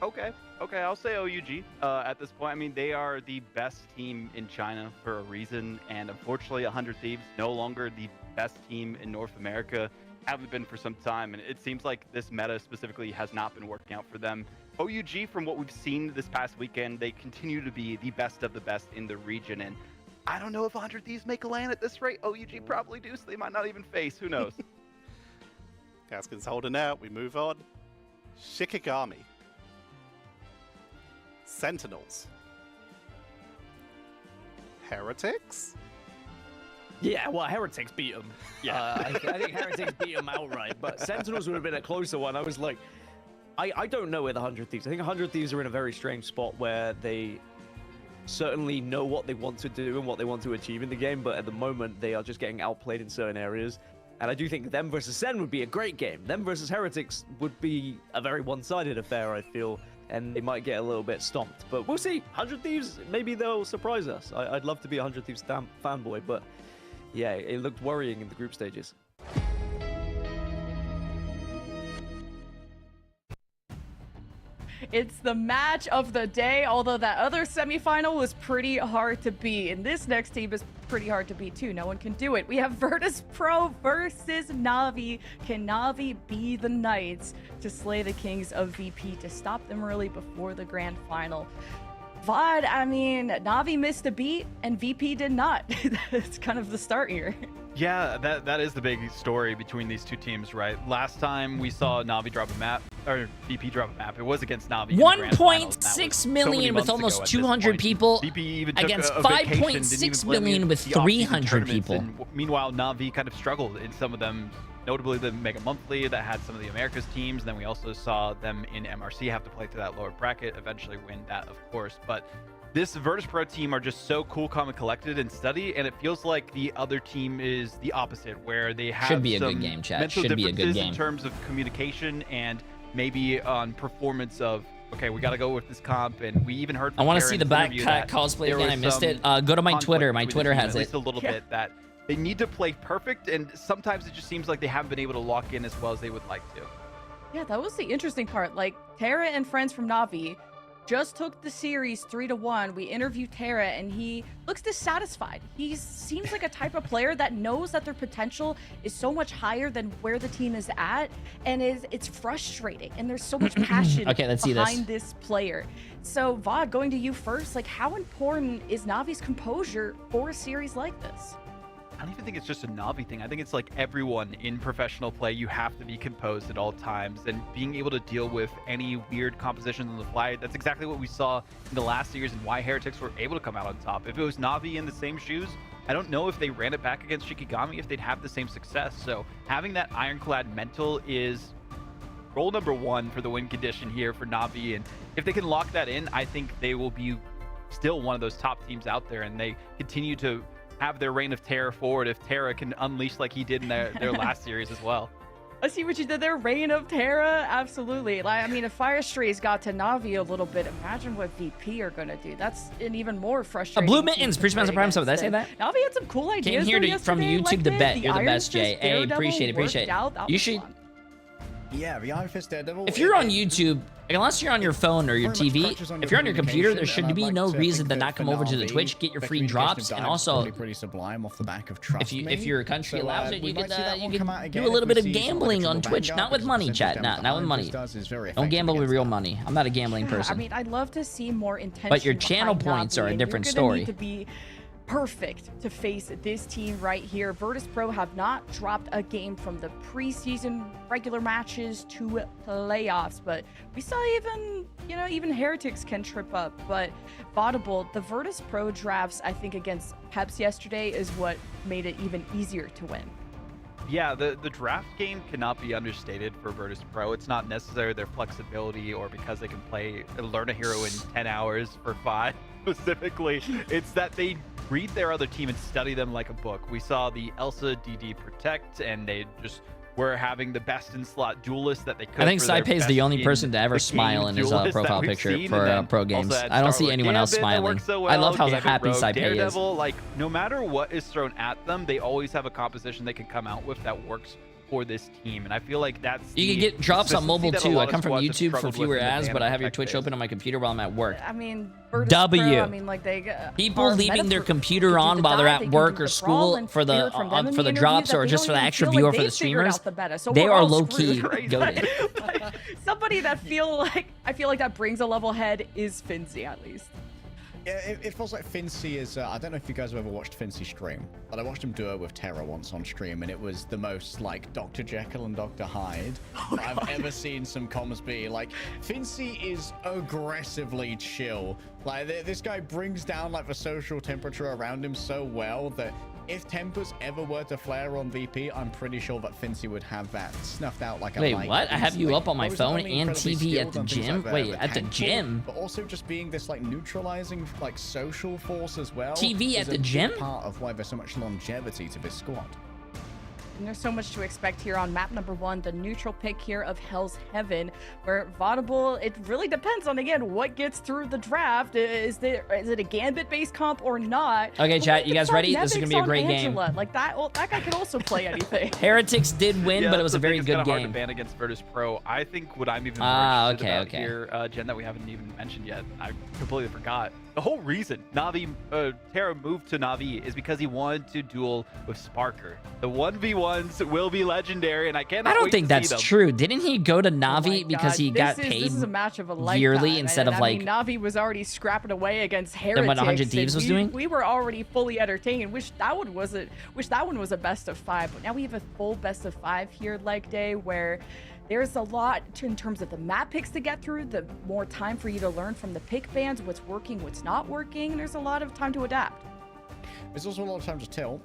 Okay, I'll say OUG at this point. I mean, they are the best team in China for a reason, and unfortunately, 100 Thieves no longer the best team in North America. Haven't been for some time, and it seems like this meta specifically has not been working out for them. OUG, from what we've seen this past weekend, they continue to be the best of the best in the region, and I don't know if 100 Thieves make a land at this rate. OUG probably do, so they might not even face. Who knows? Gaskin's holding out. We move on. Shikigami. Sentinels. Heretics? Yeah, well, Heretics beat them. Yeah, I think Heretics beat them outright, but Sentinels would have been a closer one. I was like, I don't know where the 100 Thieves. I think 100 Thieves are in a very strange spot where they certainly know what they want to do and what they want to achieve in the game, but at the moment they are just getting outplayed in certain areas. And I do think them versus Sen would be a great game. Them versus Heretics would be a very one-sided affair, I feel, and they might get a little bit stomped. But we'll see. 100 Thieves, maybe they'll surprise us. I'd love to be a 100 Thieves fanboy, but yeah, it looked worrying in the group stages. It's the match of the day, although that other semifinal was pretty hard to beat. And this next team is pretty hard to beat too. No one can do it. We have Virtus Pro versus Na'Vi. Can Na'Vi be the Knights to slay the Kings of VP, to stop them early before the grand final? VOD, I mean, Na'Vi missed a beat and VP did not. That's kind of the start here. Yeah, that is the big story between these two teams, right? Last time we saw Na'Vi drop a map, or VP drop a map, it was against Na'Vi. 1.6 million with almost 200 people against 5.6 million with 300 people. And meanwhile, Na'Vi kind of struggled in some of them, notably the Mega Monthly that had some of the Americas teams. And then we also saw them in MRC have to play to that lower bracket, eventually win that, of course. But this Virtus Pro team are just so cool, calm, and collected and steady, and it feels like the other team is the opposite, where they have Should be a some good game, chat. mental Should be a good differences game. in terms of communication and maybe on performance of okay, we got to go with this comp, and we even heard. I want to see the back cosplay again. I missed it. Go to my Twitter. My Twitter has at least it. a little bit that they need to play perfect, and sometimes it just seems like they haven't been able to lock in as well as they would like to. Yeah, that was the interesting part. Like, Terra and friends from Na'Vi just took the series 3-1. We interviewed Terra, and he looks dissatisfied. He seems like a type of player that knows that their potential is so much higher than where the team is at, and it's frustrating. And there's so much passion behind this player. So, Vod, going to you first. Like, how important is Navi's composure for a series like this? I don't even think it's just a Na'Vi thing. I think it's like everyone in professional play, you have to be composed at all times, and being able to deal with any weird compositions on the fly. That's exactly what we saw in the last series and why Heretics were able to come out on top. If it was Na'Vi in the same shoes, I don't know if they ran it back against Shikigami if they'd have the same success. So having that ironclad mental is goal number one for the win condition here for Na'Vi. And if they can lock that in, I think they will be still one of those top teams out there, and they continue to have their reign of terror forward if Terra can unleash like he did in their last series as well. I see what you did there. Reign of Terra, absolutely. Like, I mean, if Fire Strays got to Na'Vi a little bit, imagine what VP are gonna do. That's an even more frustrating. Blue Mittens, pre-sponsor Prime sub. Did I say that? Na'Vi had some cool ideas. Came here from YouTube to bet. You're the Iron best, Jay. Fist Hey, Daredevil appreciate it. worked out. You should. Yeah, the Iron Fist Daredevil. If you're on YouTube, unless you're on your phone or your TV, if you're on your computer, there should be no reason to not come over to the Twitch, get your free drops, and also, pretty sublime off the back of Trust Me. if your country allows it, you can can do a little bit of gambling on Twitch, not with money, chat, not with money. Don't gamble with real money. I'm not a gambling I person. mean, I'd love to see more intention. But your channel behind points Na'Vi, are a and different you're gonna story. Need to be perfect to face this team right here. Virtus Pro have not dropped a game from the preseason regular matches to playoffs, but we saw even Heretics can trip up. But Vaudable, the Virtus Pro drafts, I think, against Peps yesterday is what made it even easier to win. Yeah, the draft game cannot be understated for Virtus Pro. It's not necessarily their flexibility or because they can learn a hero in 10 hours for 5 specifically. It's that they read their other team and study them like a book. We saw the Elsa DD Protect, and they just were having the best in slot duelists that they could. I think Saipe is the only person to ever smile in his profile picture for pro games. I don't see anyone else smiling. I love how happy Saipe is. Daredevil, like, no matter what is thrown at them, they always have a composition they can come out with that works for this team, and I feel like that's you can get drops on mobile too. I come from YouTube for fewer ads, but I have your Twitch open on my computer while I'm at work. I mean, Virtus Pro, I mean, like people leaving their computer on while they're at work or school for the drops or just for the extra viewer for the streamers. They are low key goated. Somebody that I feel like that brings a level head is Finzi at least. Yeah, it feels like Fincy is, I don't know if you guys have ever watched Fincy stream, but I watched him duo with Terra once on stream, and it was the most, like, Dr. Jekyll and Dr. Hyde I've ever seen some comms be. Like, Fincy is aggressively chill. Like, this guy brings down, like, the social temperature around him so well that if tempers ever were to flare on VP, I'm pretty sure that Fincy would have that snuffed out like a light. Wait, what? I have you up on my phone and TV at the gym? Wait, at the gym? But also just being this, like, neutralizing, like, social force as well. TV at the gym? Part of why there's so much longevity to this squad. And there's so much to expect here on map number 1, the neutral pick here of Hell's Heaven, where Vaudable, it really depends on, again, what gets through the draft. Is it a Gambit-based comp or not? Okay, chat, you guys ready? This is going to be a great game. Like, that guy can also play anything. Heretics did win, but it was a very good game. Hard to ban against Virtus Pro. I think what I'm even more interested about here, Jen, that we haven't even mentioned yet, I completely forgot. The whole reason Terra moved to Na'Vi is because he wanted to duel with Sparker. The 1v1s will be legendary, and I don't think that's true. Didn't he go to Na'Vi because he got paid this is a match of a lifetime, yearly instead of like... I mean, Na'Vi was already scrapping away against Heretics. Than what 100 Thieves was doing? We were already fully entertained. Wish that one was a best of 5, but now we have a full best of 5 here, leg day, where there's a lot in terms of the map picks to get through, the more time for you to learn from the pick bands, what's working, what's not working, and there's a lot of time to adapt. There's also a lot of time to tilt.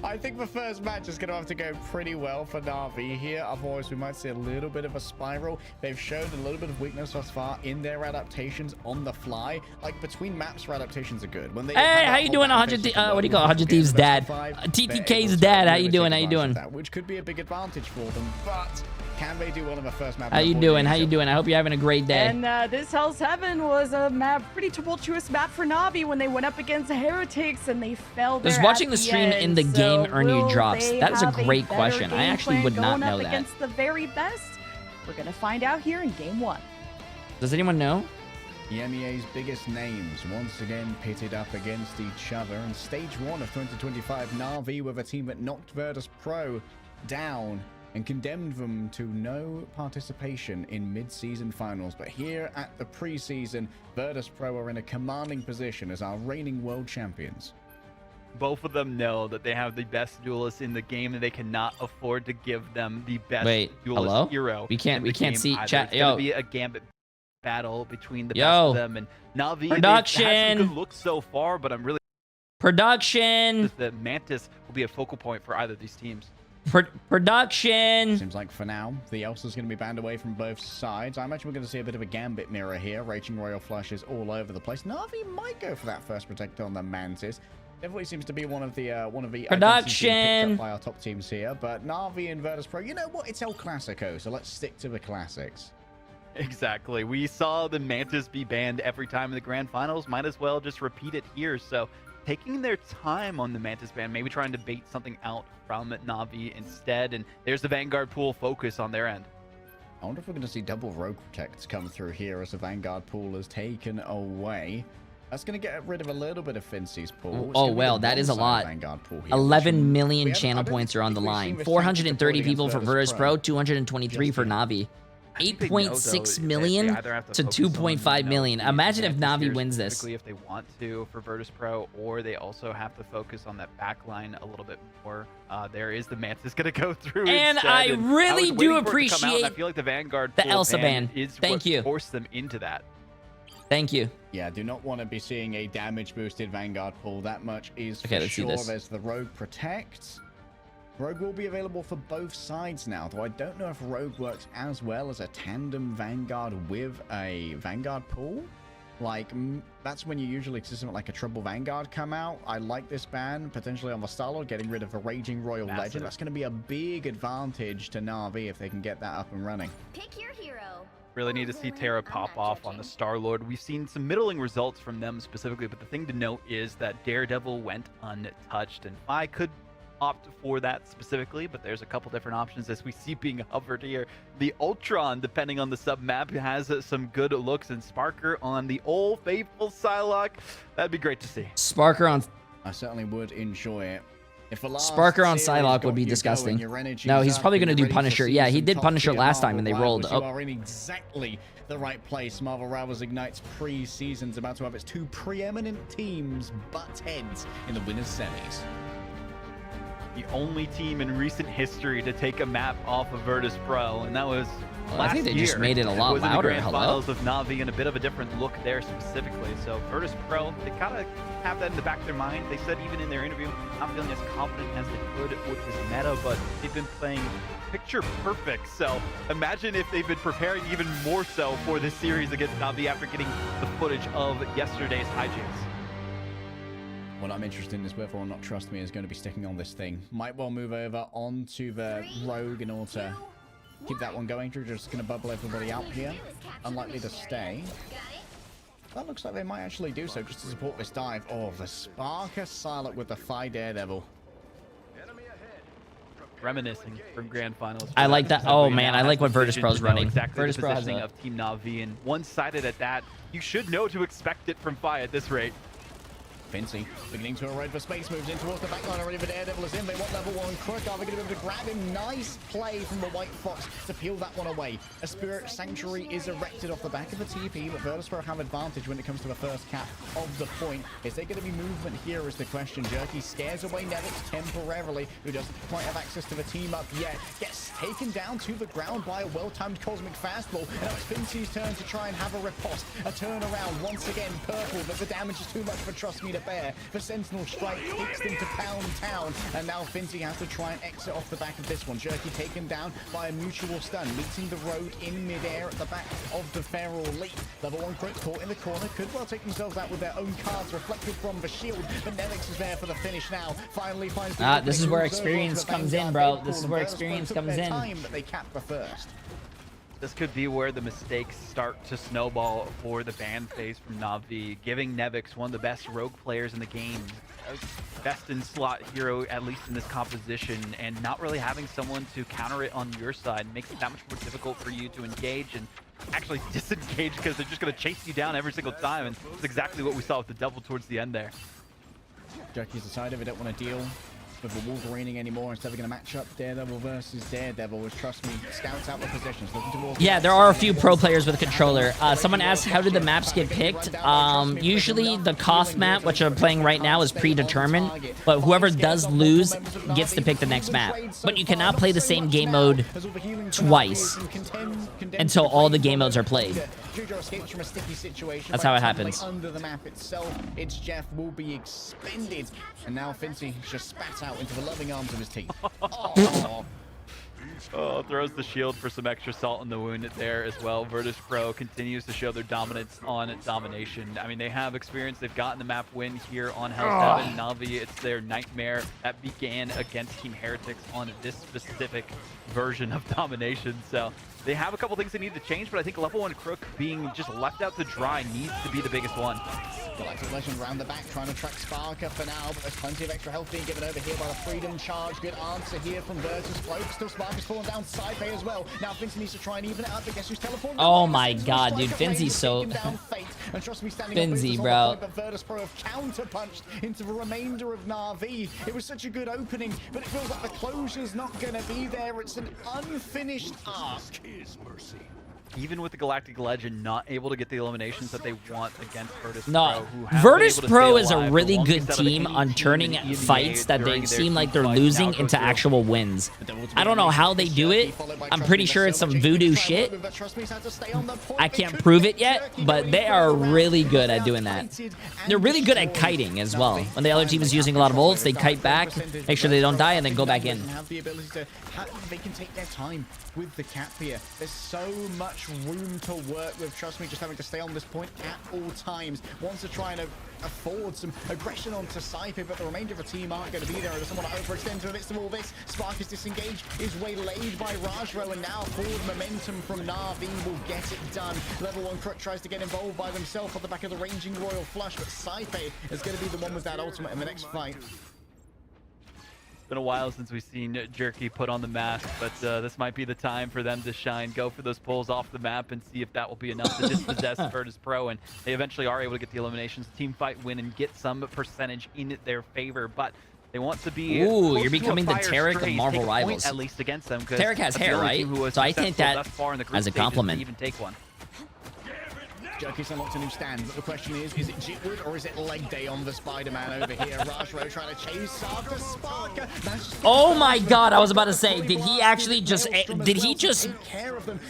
I think the first match is going to have to go pretty well for Na'Vi here. Otherwise, we might see a little bit of a spiral. They've showed a little bit of weakness thus far in their adaptations on the fly. Like, between maps, their adaptations are good. When they hey, how you doing, 100 what do you call 100 Thieves' dad? TTK's dad, how you doing? How you doing? Which could be a big advantage for them, but Can they do well on the first map? How you doing? How you doing? I hope you're having a great day. And this Hell's Heaven was a pretty tumultuous map for Navi when they went up against the Heretics and they fell there. Does watching the stream in the game earn you will drops? they That is a have great better question. I game actually plan would not going know up that. Against the very best? We're going to find out here in Game 1. Does anyone know? EMEA's biggest names once again pitted up against each other. In stage 1 of 2025, Na'Vi with a team that knocked Virtus Pro down and condemned them to no participation in mid-season finals. But here at the preseason, Virtus Pro are in a commanding position as our reigning world champions. Both of them know that they have the best duelist in the game, and they cannot afford to give them the best duelist hello? hero. We can't see either. chat. It's gonna Yo. be a gambit battle between the best Yo. of them, and Na'Vi. Production. They've had some good looks so far, but I'm really Production. the Mantis will be a focal point for either of these teams. Production. Seems like for now, the Elsa's going to be banned away from both sides. I imagine we're going to see a bit of a gambit mirror here. Raging Royal flushes all over the place. Na'Vi might go for that first protect on the Mantis. Definitely seems to be one of the Production picked up by our top teams here. But Na'Vi and Virtus Pro, you know what? It's El Clasico, so let's stick to the classics. Exactly. We saw the Mantis be banned every time in the grand finals. Might as well just repeat it here. So taking their time on the Mantis ban, maybe trying to bait something out from Na'Vi instead. And there's the Vanguard pool focus on their end. I wonder if we're going to see double rogue protects come through here as the Vanguard pool is taken away. That's going to get rid of a little bit of Fincy's pool. Oh, well, that is a lot. 11 million channel points are on the line. 430 people for Virtus Pro, 223 for Na'Vi. 8.6 million to 2.5 million. Imagine if Na'Vi wins this. If they want to for Virtus Pro, or they also have to focus on that back line a little bit more. There is the Mantis going to go through. And instead, I really do appreciate I feel like the Vanguard the Elsa ban. is Thank what you. forced them into that. Thank you. Yeah, do not want to be seeing a damage boosted Vanguard pool. That much is Okay, for let's see sure. this. There's the Rogue Protect. Rogue will be available for both sides now, though I don't know if Rogue works as well as a tandem Vanguard with a Vanguard pool. Like, that's when you usually see something like a triple Vanguard come out. I like this ban, potentially on the Starlord, getting rid of the Raging Royal Legend. That's going to be a big advantage to Na'Vi if they can get that up and running. Pick your hero. Really need to see Terra pop off on the Star-Lord. We've seen some middling results from them specifically, but the thing to note is that Daredevil went untouched, and I could opt for that specifically, but there's a couple different options as we see being hovered here. The Ultron, depending on the sub-map, has some good looks, and Sparker on the old faithful Psylocke. That'd be great to see. Sparker on... I certainly would enjoy it. If the last Sparker on series Psylocke got would be you disgusting. going, your energy's No, he's up, probably and going to you're do ready Punisher. see Yeah, he some did top Punisher tier last time and they Marvel rolled. Rivals. Oh. You are in exactly the right place. Marvel Rivals Ignite's pre-season's about to have its two preeminent teams butt heads in the winners' semis. The only team in recent history to take a map off of Virtus Pro, and that was Well, last I think they year. just made it a lot was in the louder. grand Hello? finals of Na'Vi, and a bit of a different look there specifically. So Virtus Pro, they kind of have that in the back of their mind. They said even in their interview, not feeling as confident as they could with this meta, but they've been playing picture perfect. So imagine if they've been preparing even more so for this series against Na'Vi after getting the footage of yesterday's hijinks. What I'm interested in is whether or not Trust Me is going to be sticking on this thing. Might well move over onto the Rogue in order to keep that one going. They're just going to bubble everybody out here. Unlikely to stay. That looks like they might actually do so just to support this dive. Oh, the Sparker Psylocke with the Phi Daredevil. Reminiscing from grand finals. I like that. Oh, man, I like what Virtus Pro's Know running. exactly Virtus the Pro has positioning a... of Team Na'Vi, and one-sided at that. You should know to expect it from Phi at this rate. Fincy beginning to erode for space, moves in towards the backline already. The Daredevil is in. They want level 1 Crook. Are they going to be able to grab him? Nice play from the White Fox to peel that one away. A Spirit Sanctuary is erected off the back of the TP, but Virtus Pro have advantage when it comes to the first cap of the point. Is there going to be movement here is the question. Jerky scares away Nevix temporarily, who doesn't quite have access to the team up yet. Gets taken down to the ground by a well-timed Cosmic Fastball. And now it's Fincy's turn to try and have a riposte. A turnaround once again. Purple, but the damage is too much for Trust Me to bear. The Sentinel strike takes them to Pound Town, and now Finzi has to try and exit off the back of this one. Jerky taken down by a mutual stun, meeting the road in midair at the back of the Feral Leap. Level 1 crit caught in the corner, could well take themselves out with their own cards reflected from the shield, but Nevix is there for the finish now. Finally finds the this is where experience comes in, bro. This is where experience comes in. Time that they cap the first. This could be where the mistakes start to snowball for the ban phase from Na'Vi, giving Nevix one of the best rogue players in the game, best in slot hero, at least in this composition, and not really having someone to counter it on your side makes it that much more difficult for you to engage and actually disengage, because they're just going to chase you down every single time, and that's exactly what we saw with the Devil towards the end there. Jerky's decided they don't want to deal with the Wolverining anymore. Instead, they're going to match up Daredevil versus Daredevil, which, trust me, scouts out the positions. Yeah, there are a few pro players with a controller. Someone asked, how did the maps get picked? Usually the Koth map, which I'm playing right now, is predetermined, but whoever does lose gets to pick the next map. But you cannot play the same game mode twice until all the game modes are played. That's how it happens. Under the map itself, its Jeff will be expended, and now Finzi just spat out into the loving arms of his team. Oh, throws the shield for some extra salt in the wound there as well. Virtus Pro continues to show their dominance on domination. I mean, they have experience. They've gotten the map win here on Hell's Heaven. Na'Vi, it's their nightmare that began against Team Heretics on this specific version of domination. So they have a couple things they need to change, but I think level 1 Crook being just left out to dry needs to be the biggest one. Galactic Legend round the back, trying to track Sparker for now, but there's plenty of extra health being given over here by the Freedom Charge. Good answer here from Virtus Pro. Still Sparker's fallen down side bay as well. Now Finzi needs to try and even it out, but guess who's teleporting? Oh my god, dude. Finzi's so... Finzi, bro. But Virtus Pro have counter-punched into the remainder of Na'Vi. It was such a good opening, but it feels like the closure's not going to be there. It's an unfinished arc. Even with the Galactic Legend not able to get the eliminations that they want against Virtus Pro, No, who have Virtus been able to Pro stay is a alive really the good longest out of team any on team turning in the fights EMEA that they during their seem like team they're fight losing now into goes actual wins. I don't know how they do it. I'm pretty sure it's some voodoo shit. I can't prove it yet, but they are really good at doing that. They're really good at kiting as well. When the other team is using a lot of ults, they kite back, make sure they don't die, and then go back in. They can take their time with the cap here. There's so much room to work with. Trust me, just having to stay on this point at all times. Wants to try and afford some aggression onto Saipe, but the remainder of the team aren't going to be there. I just want to overextend to the midst of all this. Spark is disengaged, is waylaid by Rajro, and now forward momentum from Na'Vi will get it done. Level 1 Crook tries to get involved by themselves on the back of the ranging Royal Flush, but Saipe is going to be the one with that ultimate in the next fight. It's been a while since we've seen Jerky put on the mask, but this might be the time for them to shine, go for those pulls off the map, and see if that will be enough to dispossess Virtus Pro, and they eventually are able to get the eliminations, team fight win, and get some percentage in their favor, but they want to be... Ooh, you're becoming the Tarek of Marvel Rivals. At least against them, Tarek has hair, right? So I think that as a compliment. Even take one. Jerky's unlocked a new stand, but the question is it Jitwood or is it leg day on the Spider-Man over here? Rajro trying to chase after Sparker. Oh my god, I was about to say, did he actually just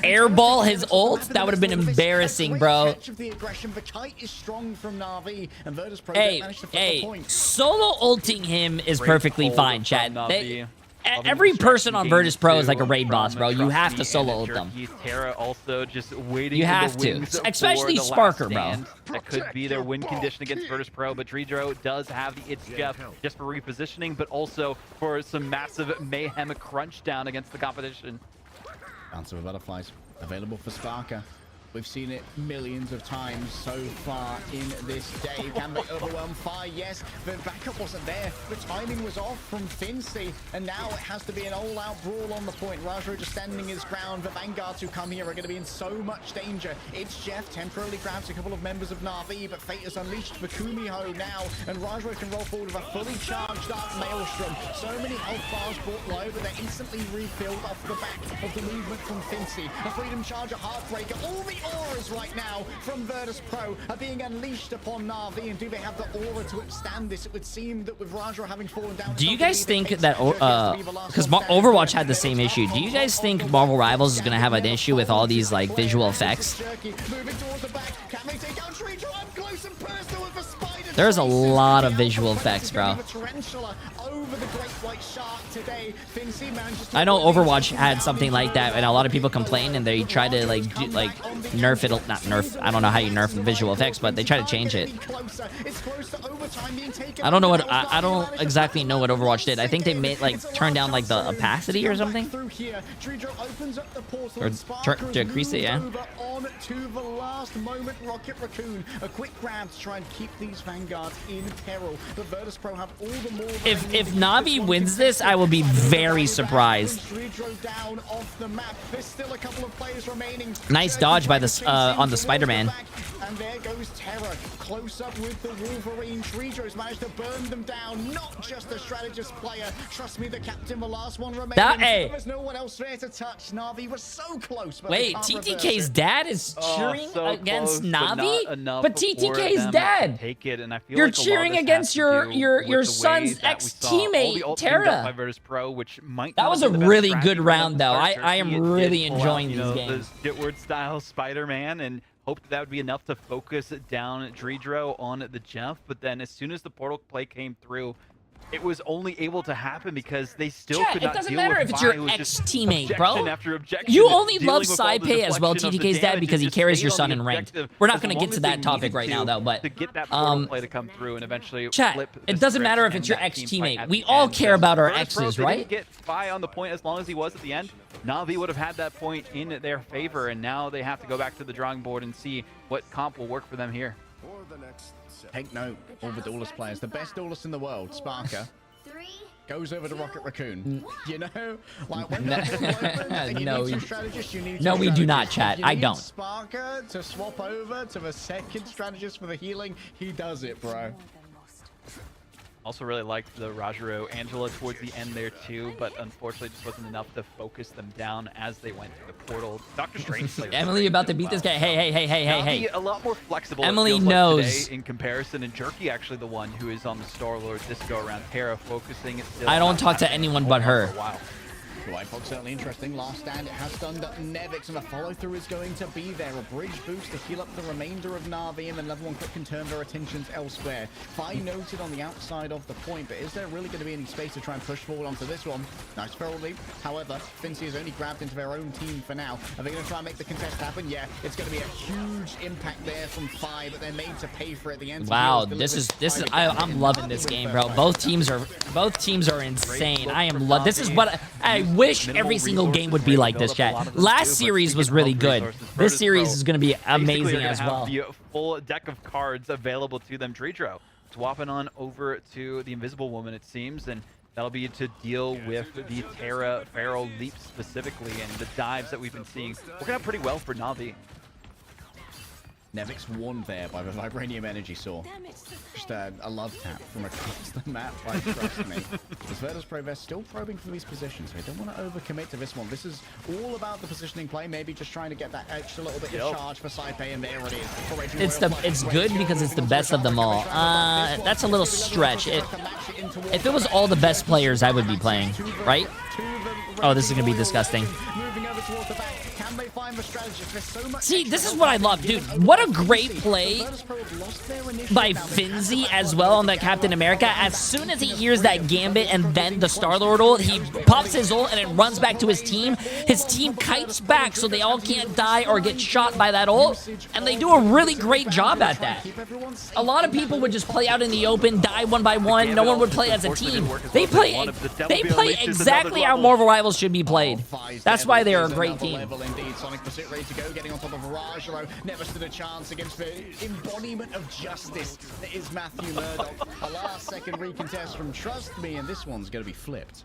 airball his ult? That would have been embarrassing, bro. Hey, solo ulting him is perfectly fine, chat. Every person on Virtus Pro is like a raid boss, bro. You have to solo ult them. Terra also just waiting. You have to, especially Sparker, bro. That could be their win condition against Virtus Pro, but Dredro does have the It's Jeff just for repositioning, but also for some massive mayhem crunch down against the competition. Answer of Butterflies available for Sparker. We've seen it millions of times so far in this day. Can they overwhelm fire? Yes. The backup wasn't there. The timing was off from Finzi, and now it has to be an all-out brawl on the point. Rajro just standing his ground. The Vanguards who come here are going to be in so much danger. It's Jeff temporarily grabs a couple of members of Na'Vi, but Fate has unleashed for Kumiho now, and Rajro can roll forward with a fully charged up Maelstrom. So many health bars brought low, but they're instantly refilled off the back of the movement from Finzi. A Freedom Charge, a Heartbreaker, all the auras right now from Virtus Pro are being unleashed upon Na'Vi, and do they have the aura to withstand this? It would seem that with Rajro having fallen down... Do you guys think that, because Overwatch had the same issue, do you guys think Marvel Rivals is going to have an issue with all these, like, visual effects? Moving towards the back, can they take out Dredro up close and personal with the Spider There's a lot of visual effects, bro. I know Overwatch had something like that, and a lot of people complain, and they try to like nerf it. Not nerf. I don't know how you nerf the visual effects, but they try to change it. I don't know what I don't exactly know what Overwatch did. I think they made like turn down like the opacity or something, or decrease it. Yeah. On to the last moment, Rocket Raccoon. A quick grab to try and keep these vanguards in peril. The Virtus Pro have all the more. If Na'Vi wins this, I will be very surprised. Nice dodge by the on the Spider-Man. And there goes Terra, close up with the Wolverine. Tridro's managed to burn them down. Not just a strategist player. Trust me, the captain, the last one remaining. There's no one else there to touch. Na'Vi was so close. But wait, TTK's dad is cheering against Na'Vi? But TTK's them dad. Take it, and I feel You're like cheering against your son's ex-teammate, Terra. Pro, which might that was a really good round, though. I am really enjoying these games. The Jitward-style Spider-Man, and hoped that would be enough to focus down Dredro on the Jeff, but then as soon as the portal play came through, it was only able to happen because they still could not deal with. It doesn't matter if it's your ex-teammate, bro. You only love Saipei as well, TTK's dad, because he carries your son in ranked. We're not going to get to that topic right now, though, but to get that portal play to come through and eventually chat, it doesn't matter if it's your ex-teammate. We all care about our exes, right? Didn't get Spy on the point as long as he was at the end. Na'Vi would have had that point in their favor, and now they have to go back to the drawing board and see what comp will work for them here. Take note, all the duelist players. The best duelist in the world, Sparker, goes over to Rocket Raccoon. You know? Like when no, we do not, chat. I don't. Sparker to swap over to the second strategist for the healing. He does it, bro. Also really liked the Rajaro Angela towards the end there too, but unfortunately just wasn't enough to focus them down as they went through the portal. Dr. Strange played Emily, you about to beat this guy. Hey. A lot more flexible. Emily knows. Like today in comparison, and Jerky actually the one who is on the Star-Lord this go around. Terra focusing. I don't talk to anyone but her. White Fox certainly interesting. Last stand, it has stunned up Nevix, and the follow-through is going to be there. A bridge boost to heal up the remainder of Na'Vi, and then level 1 quick can turn their attentions elsewhere. Fine noted on the outside of the point, but is there really going to be any space to try and push forward onto this one? Nice feral leap. However, Fincy has only grabbed into their own team for now. Are they going to try and make the contest happen? Yeah, it's going to be a huge impact there from Fi, but they're made to pay for it at the end. Wow, this is I'm loving this game, bro. Both teams are insane. This is what I wish every single game would be like this, chat. Last series was really good. This series is going to be amazing as well. The full deck of cards available to them. Dredro swapping on over to the Invisible Woman, it seems, and that'll be to deal with the Terra Feral Leap specifically, and the dives that we've been seeing working out pretty well for Na'Vi. Nevix won there by the Vibranium Energy Saw. Just a love tap from across the map, like, trust me. As Virtus Pro, they're still probing for these positions. They don't want to overcommit to this one. This is all about the positioning play, maybe just trying to get that extra little bit of charge for Saipei, and there it is. It's good because it's the best of them all. That's a little stretch. If it was all the best players, I would be playing, right? Oh, this is going to be disgusting. See, this is what I love, dude. What a great play by Finzy as well on that Captain America. As soon as he hears that Gambit and then the Star-Lord ult, he pops his ult and it runs back to his team. His team kites back so they all can't die or get shot by that ult, and they do a really great job at that. A lot of people would just play out in the open, die one by one. No one would play as a team. They play exactly how Marvel Rivals should be played. That's why they're a great team. Sonic Pursuit ready to go, getting on top of Rajaro. Never stood a chance against the embodiment of justice that is Matthew Murdoch. A last second recontest from Trust Me, and this one's going to be flipped.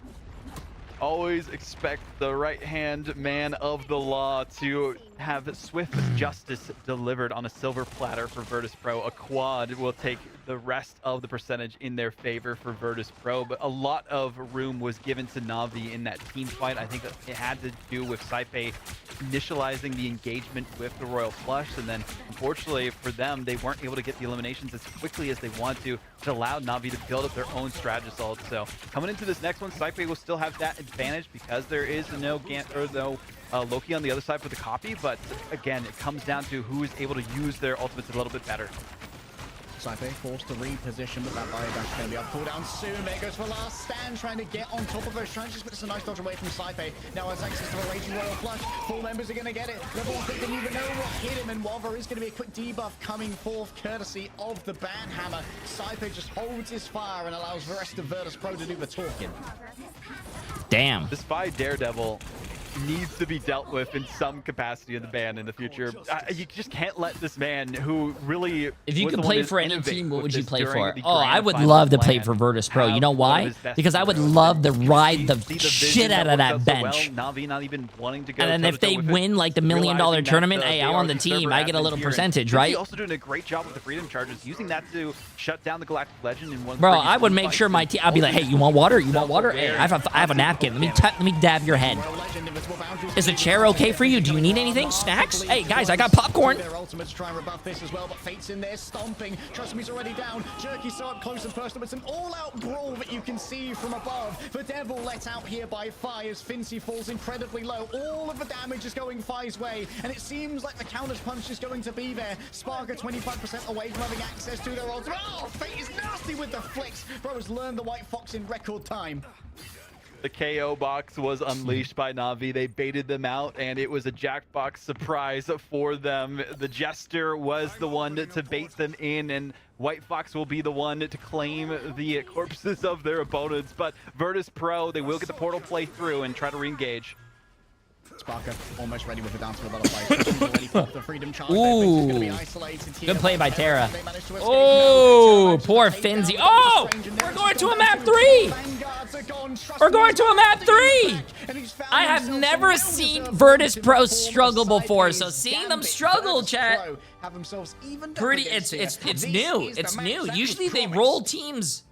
Always expect the right-hand man of the law to have swift justice delivered on a silver platter for Virtus Pro. A quad will take the rest of the percentage in their favor for Virtus Pro, but a lot of room was given to Na'Vi in that team fight. I think that it had to do with Saipei initializing the engagement with the Royal Flush, and then unfortunately for them, they weren't able to get the eliminations as quickly as they wanted to, which allowed Na'Vi to build up their own strategist ult. So coming into this next one, Saipei will still have that advantage because there is no Loki on the other side for the copy, but again, it comes down to who is able to use their ultimates a little bit better. Saipe forced to reposition, but that biodash is going to be up. Pull down soon. There goes for last stand, trying to get on top of those trenches, but it's a nice dodge away from Saipe. Now has access to a Raging Royal Flush. 4 members are going to get it. Level 1 didn't even know what hit him, and while there is going to be a quick debuff coming forth, courtesy of the Banhammer, Saipe just holds his fire and allows the rest of Virtus Pro to do the talking. Damn. This Spy Daredevil needs to be dealt with in some capacity in the ban in the future. You just can't let this man who really... If you was could the one play to for any innovate team, what with would you this play during for? the Oh, I grand would final love to play plan, for Virtus Pro. You have know one of why? his best Because I would heroes, love and to you can ride the see vision shit out of works that so bench. well. Navi not even wanting to go And then if toe-to-toe they with it, win like the $1 million realizing that, tournament, hey, they I'm are on the the team. server I get a admins little here, and percentage, Vinci right? also doing a great job with the Freedom Charges, using that to shut down the Galactic Legend in one of the Bro, previous I would team make fights, sure my and team. I'd be like, hey, you want water? You want water? Hey, self-aware. I have a napkin. Let me dab your head. Is a chair okay for you? Do you need anything? Snacks? Hey guys, I got popcorn. Their ultimate to try and rebuff this as well, but Fate's in there stomping. Trust me, he's already down. Jerky's so up close and personal. It's an all-out brawl that you can see from above. The Devil let out here by Fi as Fincy falls incredibly low. All of the damage is going Fi's way, and it seems like the counter punch is going to be there. Sparker 25% away from having access to their ultimate. Oh, Fate is nasty with the flicks. Bro has learned the White Fox in record time. The KO box was unleashed by Na'Vi. They baited them out, and it was a Jackbox surprise for them. The Jester was the one to bait them in, and White Fox will be the one to claim the corpses of their opponents. But Virtus Pro, they will get the portal play through and try to re-engage. Sparker almost ready with the dance for a butterfly. Already popped the Freedom Charge. Ooh. Good play by Terra. Oh, poor Finzy. Oh, we're going to a map 3. We're going to a map 3. I have never seen Virtus Pro struggle before, so seeing them struggle, chat. Pretty. It's new. It's new. Usually they roll teams.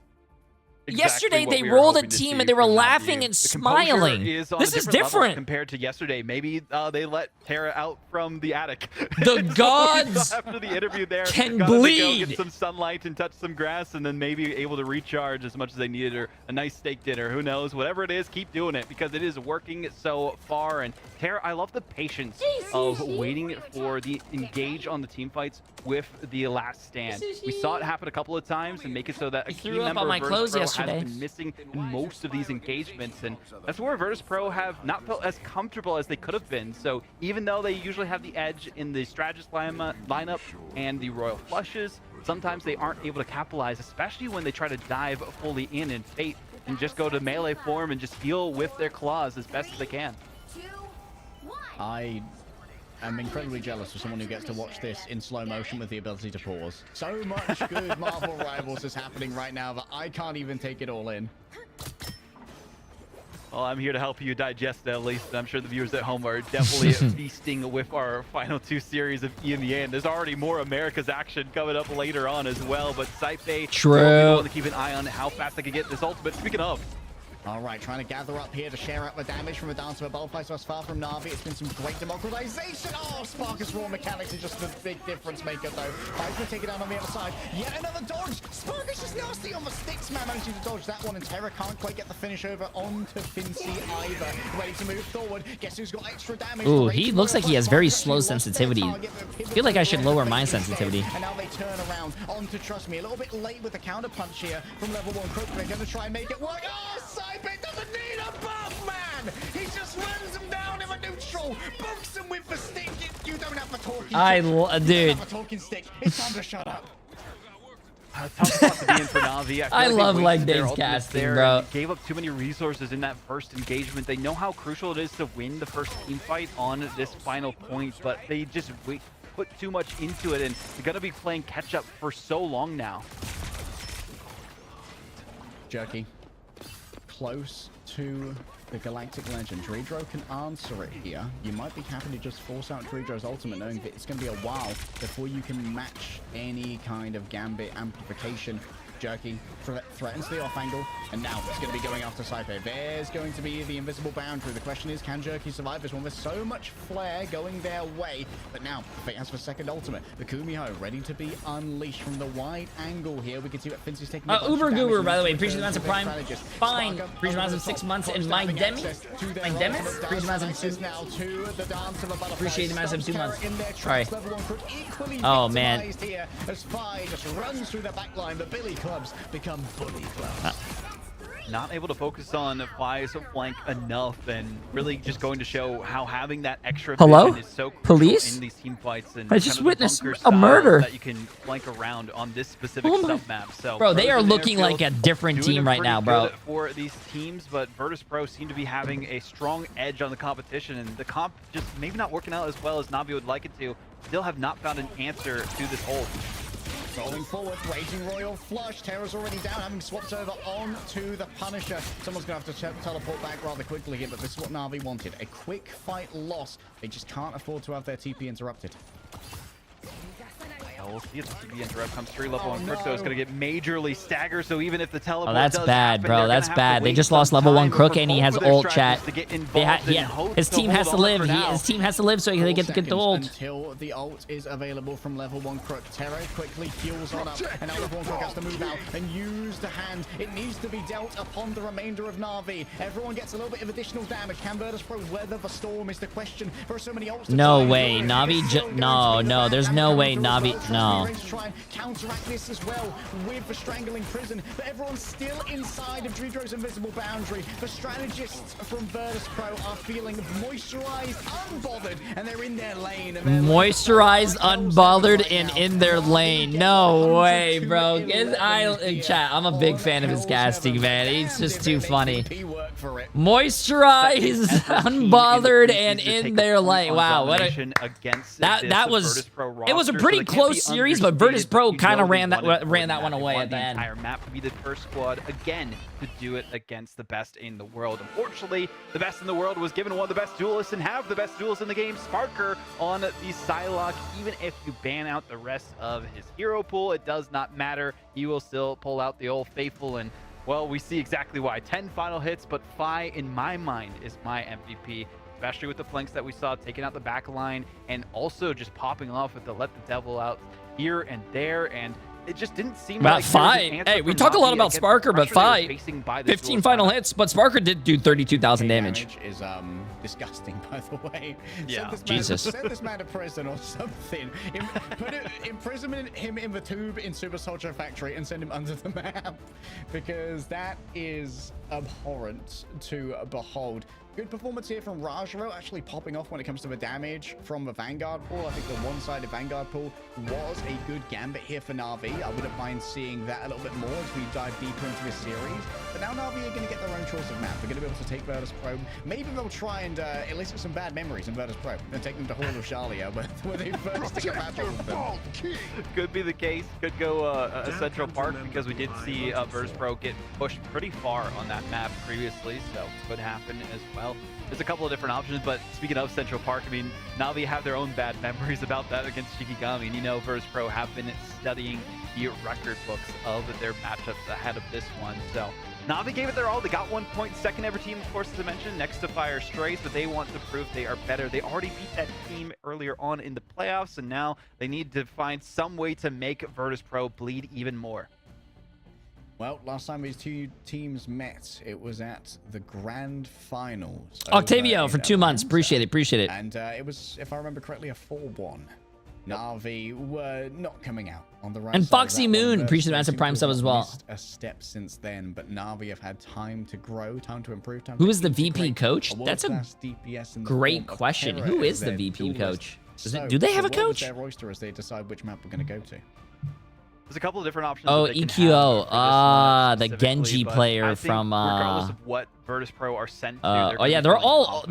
Yesterday they rolled a team and they were laughing and smiling. This is different compared to yesterday. Maybe they let Terra out from the attic. The gods after the interview there can got bleed. To go get some sunlight and touch some grass, and then maybe able to recharge as much as they needed, or a nice steak dinner. Who knows? Whatever it is, keep doing it because it is working so far. And Terra, I love the patience of waiting for the engage on the team fights with the last stand. We saw it happen a couple of times and make it so that a key member of Virtus Pro has been missing in most of these engagements, and that's where Virtus Pro have not felt as comfortable as they could have been. So even though they usually have the edge in the strategist lineup and the Royal Flushes, sometimes they aren't able to capitalize, especially when they try to dive fully in Fate and just go to melee form and just deal with their claws as best as they can. I'm incredibly jealous of someone who gets to watch this in slow motion with the ability to pause. So much good Marvel Rivals is happening right now that I can't even take it all in. Well, I'm here to help you digest it at least, and I'm sure the viewers at home are definitely feasting with our final 2 series of EMEA, and there's already more America's action coming up later on as well, but Saipe, True. want to keep an eye on how fast they can get this ultimate. Speaking of, All right, trying to gather up here to share out the damage from the dance of a Baldfight thus far from Na'Vi. It's been some great democratization. Oh, Sparkus Raw Mechanics is just the big difference maker, though. Five's going to take it down on the other side. Yet another dodge. Sparkus is nasty on the sticks, man. Managing to dodge that one, and Terra can't quite get the finish over onto Fincy either. Ready to move forward. Guess who's got extra damage? Ooh, he looks like he has very slow sensitivity. I feel like I should lower my sensitivity. And now they turn around onto Trust Me. A little bit late with the counter punch here from level 1 Crook. They're going to try and make it work. Oh, Saipe doesn't need a buff, man! He just runs them down in a neutral, books them with the stick. You don't have a talking stick. Dude. You don't have a talking stick. It's time to shut up. tough spot to be in for Na'Vi. I love leg days casting, bro. Gave up too many resources in that first engagement. They know how crucial it is to win the first team fight on this final point, but they just put too much into it, and they're gonna be playing catch up for so long now. Jerky. Close to the Galactic Legend. Dreedro can answer it here. You might be happy to just force out Dreedro's ultimate, knowing that it's going to be a while before you can match any kind of Gambit amplification Jerky threatens the off angle, and now it's going to be going after Saipe. There's going to be the invisible boundary. The question is, can Jerky survive this one? There's so much flare going their way, but now Fate has for second ultimate. The Kumiho ready to be unleashed from the wide angle here. We can see what Finzy's taking. Uber Goober, by the way, appreciate the amount of Prime. Fine. Appreciate the amount of 6 months in my Demis. My Demis? Appreciate the amount of 2. Appreciate the amount of 2 months. Sorry. Oh, man. As Fi just runs through the back line, the Billy clubs become bully clubs. Not able to focus on Fi's flank enough, and really just going to show how having that extra vision is so crucial Police? in these team fights. And I just witnessed bunker a murder. that you can flank around on this specific sub-map. So bro, they are Virtus looking Airfield like a different doing team right pretty now, bro. good for these teams, but Virtus Pro seem to be having a strong edge on the competition, and the comp just maybe not working out as well as Navi would like it to. Still have not found an answer to this hold. Rolling forward, Raging Royal flush. Terra's already down, having swapped over on to the Punisher. Someone's going to have to teleport back rather quickly here, but this is what Na'Vi wanted. A quick fight loss. They just can't afford to have their TP interrupted. We'll see if the TP interrupt comes through. Level 1 Crypto is going to get majorly staggered, so even if the teleport Oh, that's does bad, happen, bro. they're That's gonna have bad. to They wait just some lost level 1 time Crook, for and he both has of their ult, chat. strategists to get involved and hope His to team hold has to on live. for now. His team has to live so he can get the ult. Until the ult is available from level 1 Crook. Terra quickly heals on up, and now level 1 Crook has to move out and use the hand. It needs to be dealt upon the remainder of Na'Vi. Everyone gets a little bit of additional damage. Can Virtus Pro weather the storm is the question. There are so many ults. No way, Navi. No, there's no way, Navi. No. Try and counteract this as well with the strangling prison, but everyone's still inside of Dreedro's invisible boundary. The strategists from Virtus Pro are feeling moisturized, unbothered, and they're in their lane. Moisturized, unbothered, and in their lane. No way, bro. Chat, I'm a big fan of his casting, man. He's just too funny. Moisturized, unbothered, and in their lane. Wow, what a that was. It was a pretty close series, but Virtus Pro kind of ran that one away at the end. Entire map to be the first squad again to do it against the best in the world. Unfortunately, the best in the world was given one of the best duelists and have the best duelist in the game, Sparker, on the Psylocke. Even if you ban out the rest of his hero pool, it does not matter. He will still pull out the old faithful, and well, we see exactly why. 10 final hits, but Fi, in my mind, is my MVP. Especially with the flanks that we saw, taking out the back line, and also just popping off with the let the devil out here and there, and it just didn't seem like Fi. Hey, we talk a lot about Sparker, but Fi, 15 final hits, but Sparker did do 32,000 damage. Is disgusting, by the way. Yeah, Jesus. Send this man to prison or something. Imprison him in the tube in Super Soldier Factory and send him under the map, because that is abhorrent to behold. Good performance here from Rajaro, actually popping off when it comes to the damage from the Vanguard pool. I think the one-sided Vanguard pool was a good gambit here for Na'Vi. I wouldn't mind seeing that a little bit more as we dive deeper into this series. But now Na'Vi are going to get their own choice of map. They're going to be able to take Virtus Pro. Maybe they'll try and elicit some bad memories in Virtus Pro and take them to Hall of Shalia, where they first stick a battle with them. Could be the case. Could go a Central Park, because we did see Virtus Pro get pushed pretty far on that map previously, so could happen as well. There's a couple of different options, but speaking of Central Park, I mean, Na'Vi have their own bad memories about that against Shikigami. And you know, Virtus Pro have been studying the record books of their matchups ahead of this one. So Na'Vi gave it their all. They got 1 point, second ever team, of course, as I mentioned, next to Fire Strays, but they want to prove they are better. They already beat that team earlier on in the playoffs, and now they need to find some way to make Virtus Pro bleed even more. Well, last time these two teams met, it was at the grand finals. Octavio for 2 months. Appreciate it. And it was, if I remember correctly, a 4-1. Na'Vi were not coming out on the right and side. Foxy Moon, appreciate the massive Prime sub as well. A step since then, but Na'Vi have had time to grow, time to improve. Who is the VP coach? That's a great question. Who is the VP coach? Do they have a coach? Their roster as they decide which map we're going to go to. There's a couple of different options. Oh, EQO. The Genji player from. Regardless of what Virtus Pro are sent to, oh yeah, they're all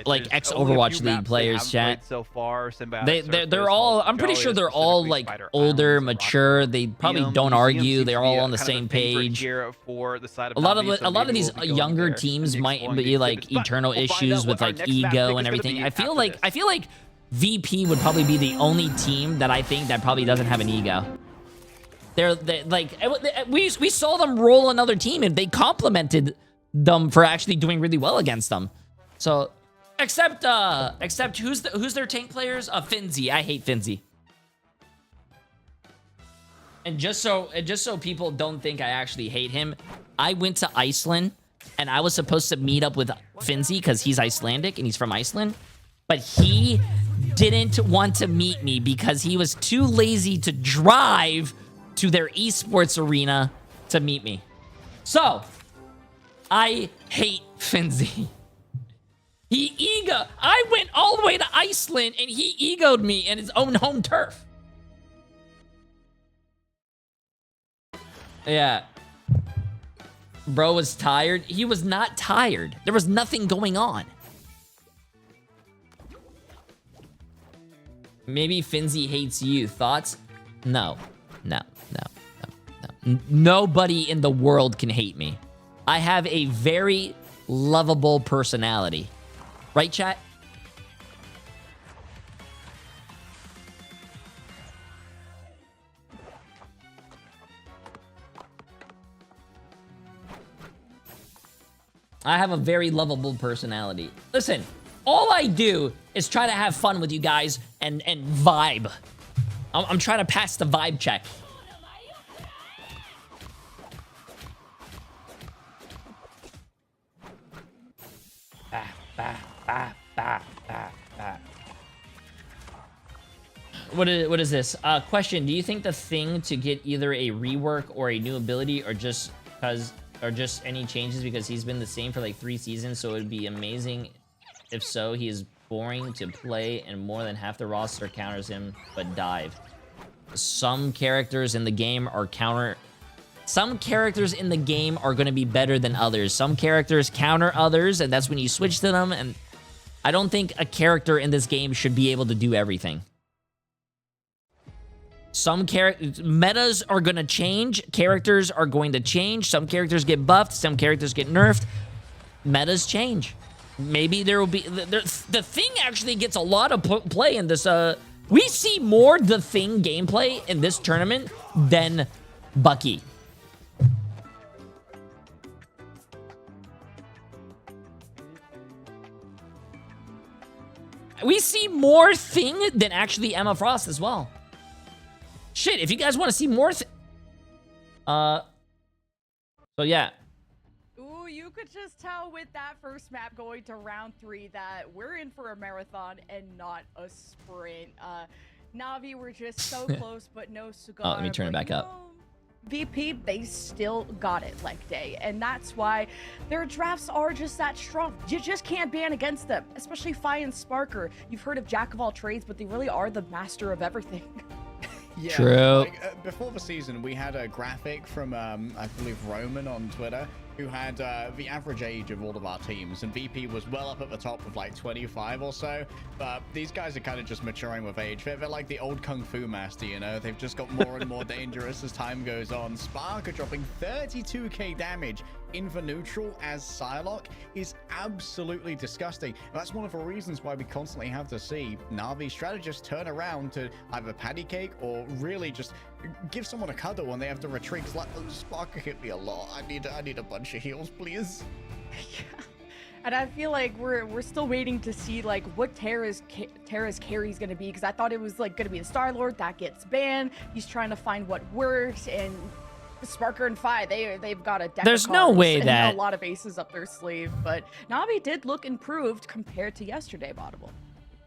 like ex Overwatch League players, chat. So far, they're all. I'm pretty sure they're all like older, mature. They probably don't argue. They're all on the same page. A lot of these younger teams might be like internal issues with like ego and everything. I feel like VP would probably be the only team that I think that probably doesn't have an ego. They're like, we saw them roll another team, and they complimented them for actually doing really well against them. So, except who's their tank players? Finzi. I hate Finzi. And just so people don't think I actually hate him, I went to Iceland, and I was supposed to meet up with Finzi because he's Icelandic and he's from Iceland, but he didn't want to meet me because he was too lazy to drive to their esports arena to meet me. So, I hate Finzi. I went all the way to Iceland and he egoed me in his own home turf. Yeah. Bro was tired. He was not tired. There was nothing going on. Maybe Finzi hates you. Thoughts? No. Nobody in the world can hate me. I have a very lovable personality. Right, chat? I have a very lovable personality. Listen, all I do is try to have fun with you guys and vibe. I'm trying to pass the vibe check. What is this? Question, do you think the thing to get either a rework or a new ability or just any changes because he's been the same for like 3 seasons, so it would be amazing if so? He is boring to play and more than half the roster counters him but dive. Some characters in the game are going to be better than others. Some characters counter others, and that's when you switch to them, and I don't think a character in this game should be able to do everything. Some metas are going to change. Characters are going to change. Some characters get buffed. Some characters get nerfed. Metas change. Maybe there will be... The Thing actually gets a lot of play in this... we see more The Thing gameplay in this tournament than Bucky. We see more Thing than actually Emma Frost as well. Shit, if you guys want to see more so yeah. Ooh, you could just tell with that first map going to round 3 that we're in for a marathon and not a sprint. Na'Vi were just so close, but no cigar. Oh, let me turn it back up. VP, they still got it like day, and that's why their drafts are just that strong. You just can't ban against them, especially Fi and Sparker. You've heard of Jack of all trades, but they really are the master of everything. Yeah, true. Like, before the season, we had a graphic from, I believe, Roman on Twitter, who had the average age of all of our teams, and VP was well up at the top with like 25 or so, but these guys are kind of just maturing with age. They're like the old Kung Fu master, you know? They've just got more and more dangerous as time goes on. Spark are dropping 32k damage in the neutral as Psylocke is absolutely disgusting. And that's one of the reasons why we constantly have to see Na'Vi strategists turn around to either patty cake or really just give someone a cuddle when they have to retreat. It's like, oh, Spark hit me a lot. I need a bunch of heals, please. Yeah. And I feel like we're still waiting to see like what Terra's carry is gonna be, because I thought it was like gonna be the Star-Lord that gets banned. He's trying to find what works, and Sparker and Fi, they've got a deck There's of no cards way and that a lot of aces up their sleeve, but Na'Vi did look improved compared to yesterday, Audible.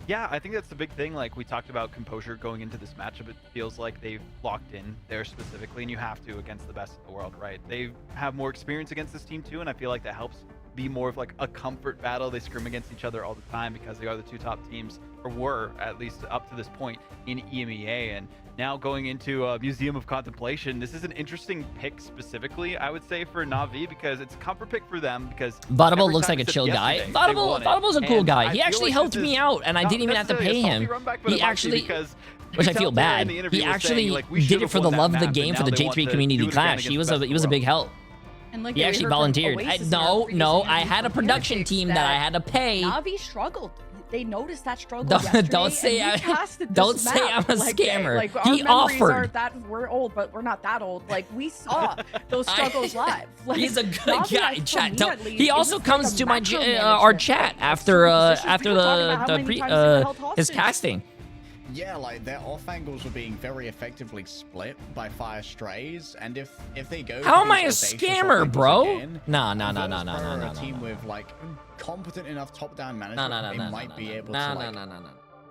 Yeah, I think that's the big thing. Like we talked about composure going into this matchup, it feels like they've locked in there specifically, and you have to against the best in the world, right? They have more experience against this team too, and I feel like that helps be more of like a comfort battle. They scrim against each other all the time because they are the 2 top teams, or were at least up to this point in EMEA. And now going into Museum of Contemplation, this is an interesting pick specifically, I would say, for Na'Vi, because it's a comfort pick for them because Vaudable looks like a chill guy. Vaudable's a cool guy. He actually helped me out, and I didn't even have to pay him. He actually, which I feel bad. He actually did it for the love of the game, for the J3 community clash. He was a big help. And like he actually volunteered. No, I had a production team that I had to pay. Na'Vi struggled. they noticed that struggle Don't- yesterday. don't say and we I- casted don't this say map. I'm a Like, scammer. Like, our He memories offered. Are that we're old, but we're not that old. Like, we saw those struggles live. Like, He's a good Navi, guy. for Chat. me Don't- at least, he it also was comes like a to my macro our management. chat Like, after positions, after we were talking about how the many pre times they were held his hostage. casting. Yeah, like their off angles were being very effectively split by Fire Strays, and if they go, How for am I a these audacious scammer, off bro? angles again, No. Virtus Pro are a team with like competent enough top-down management. They might be able to like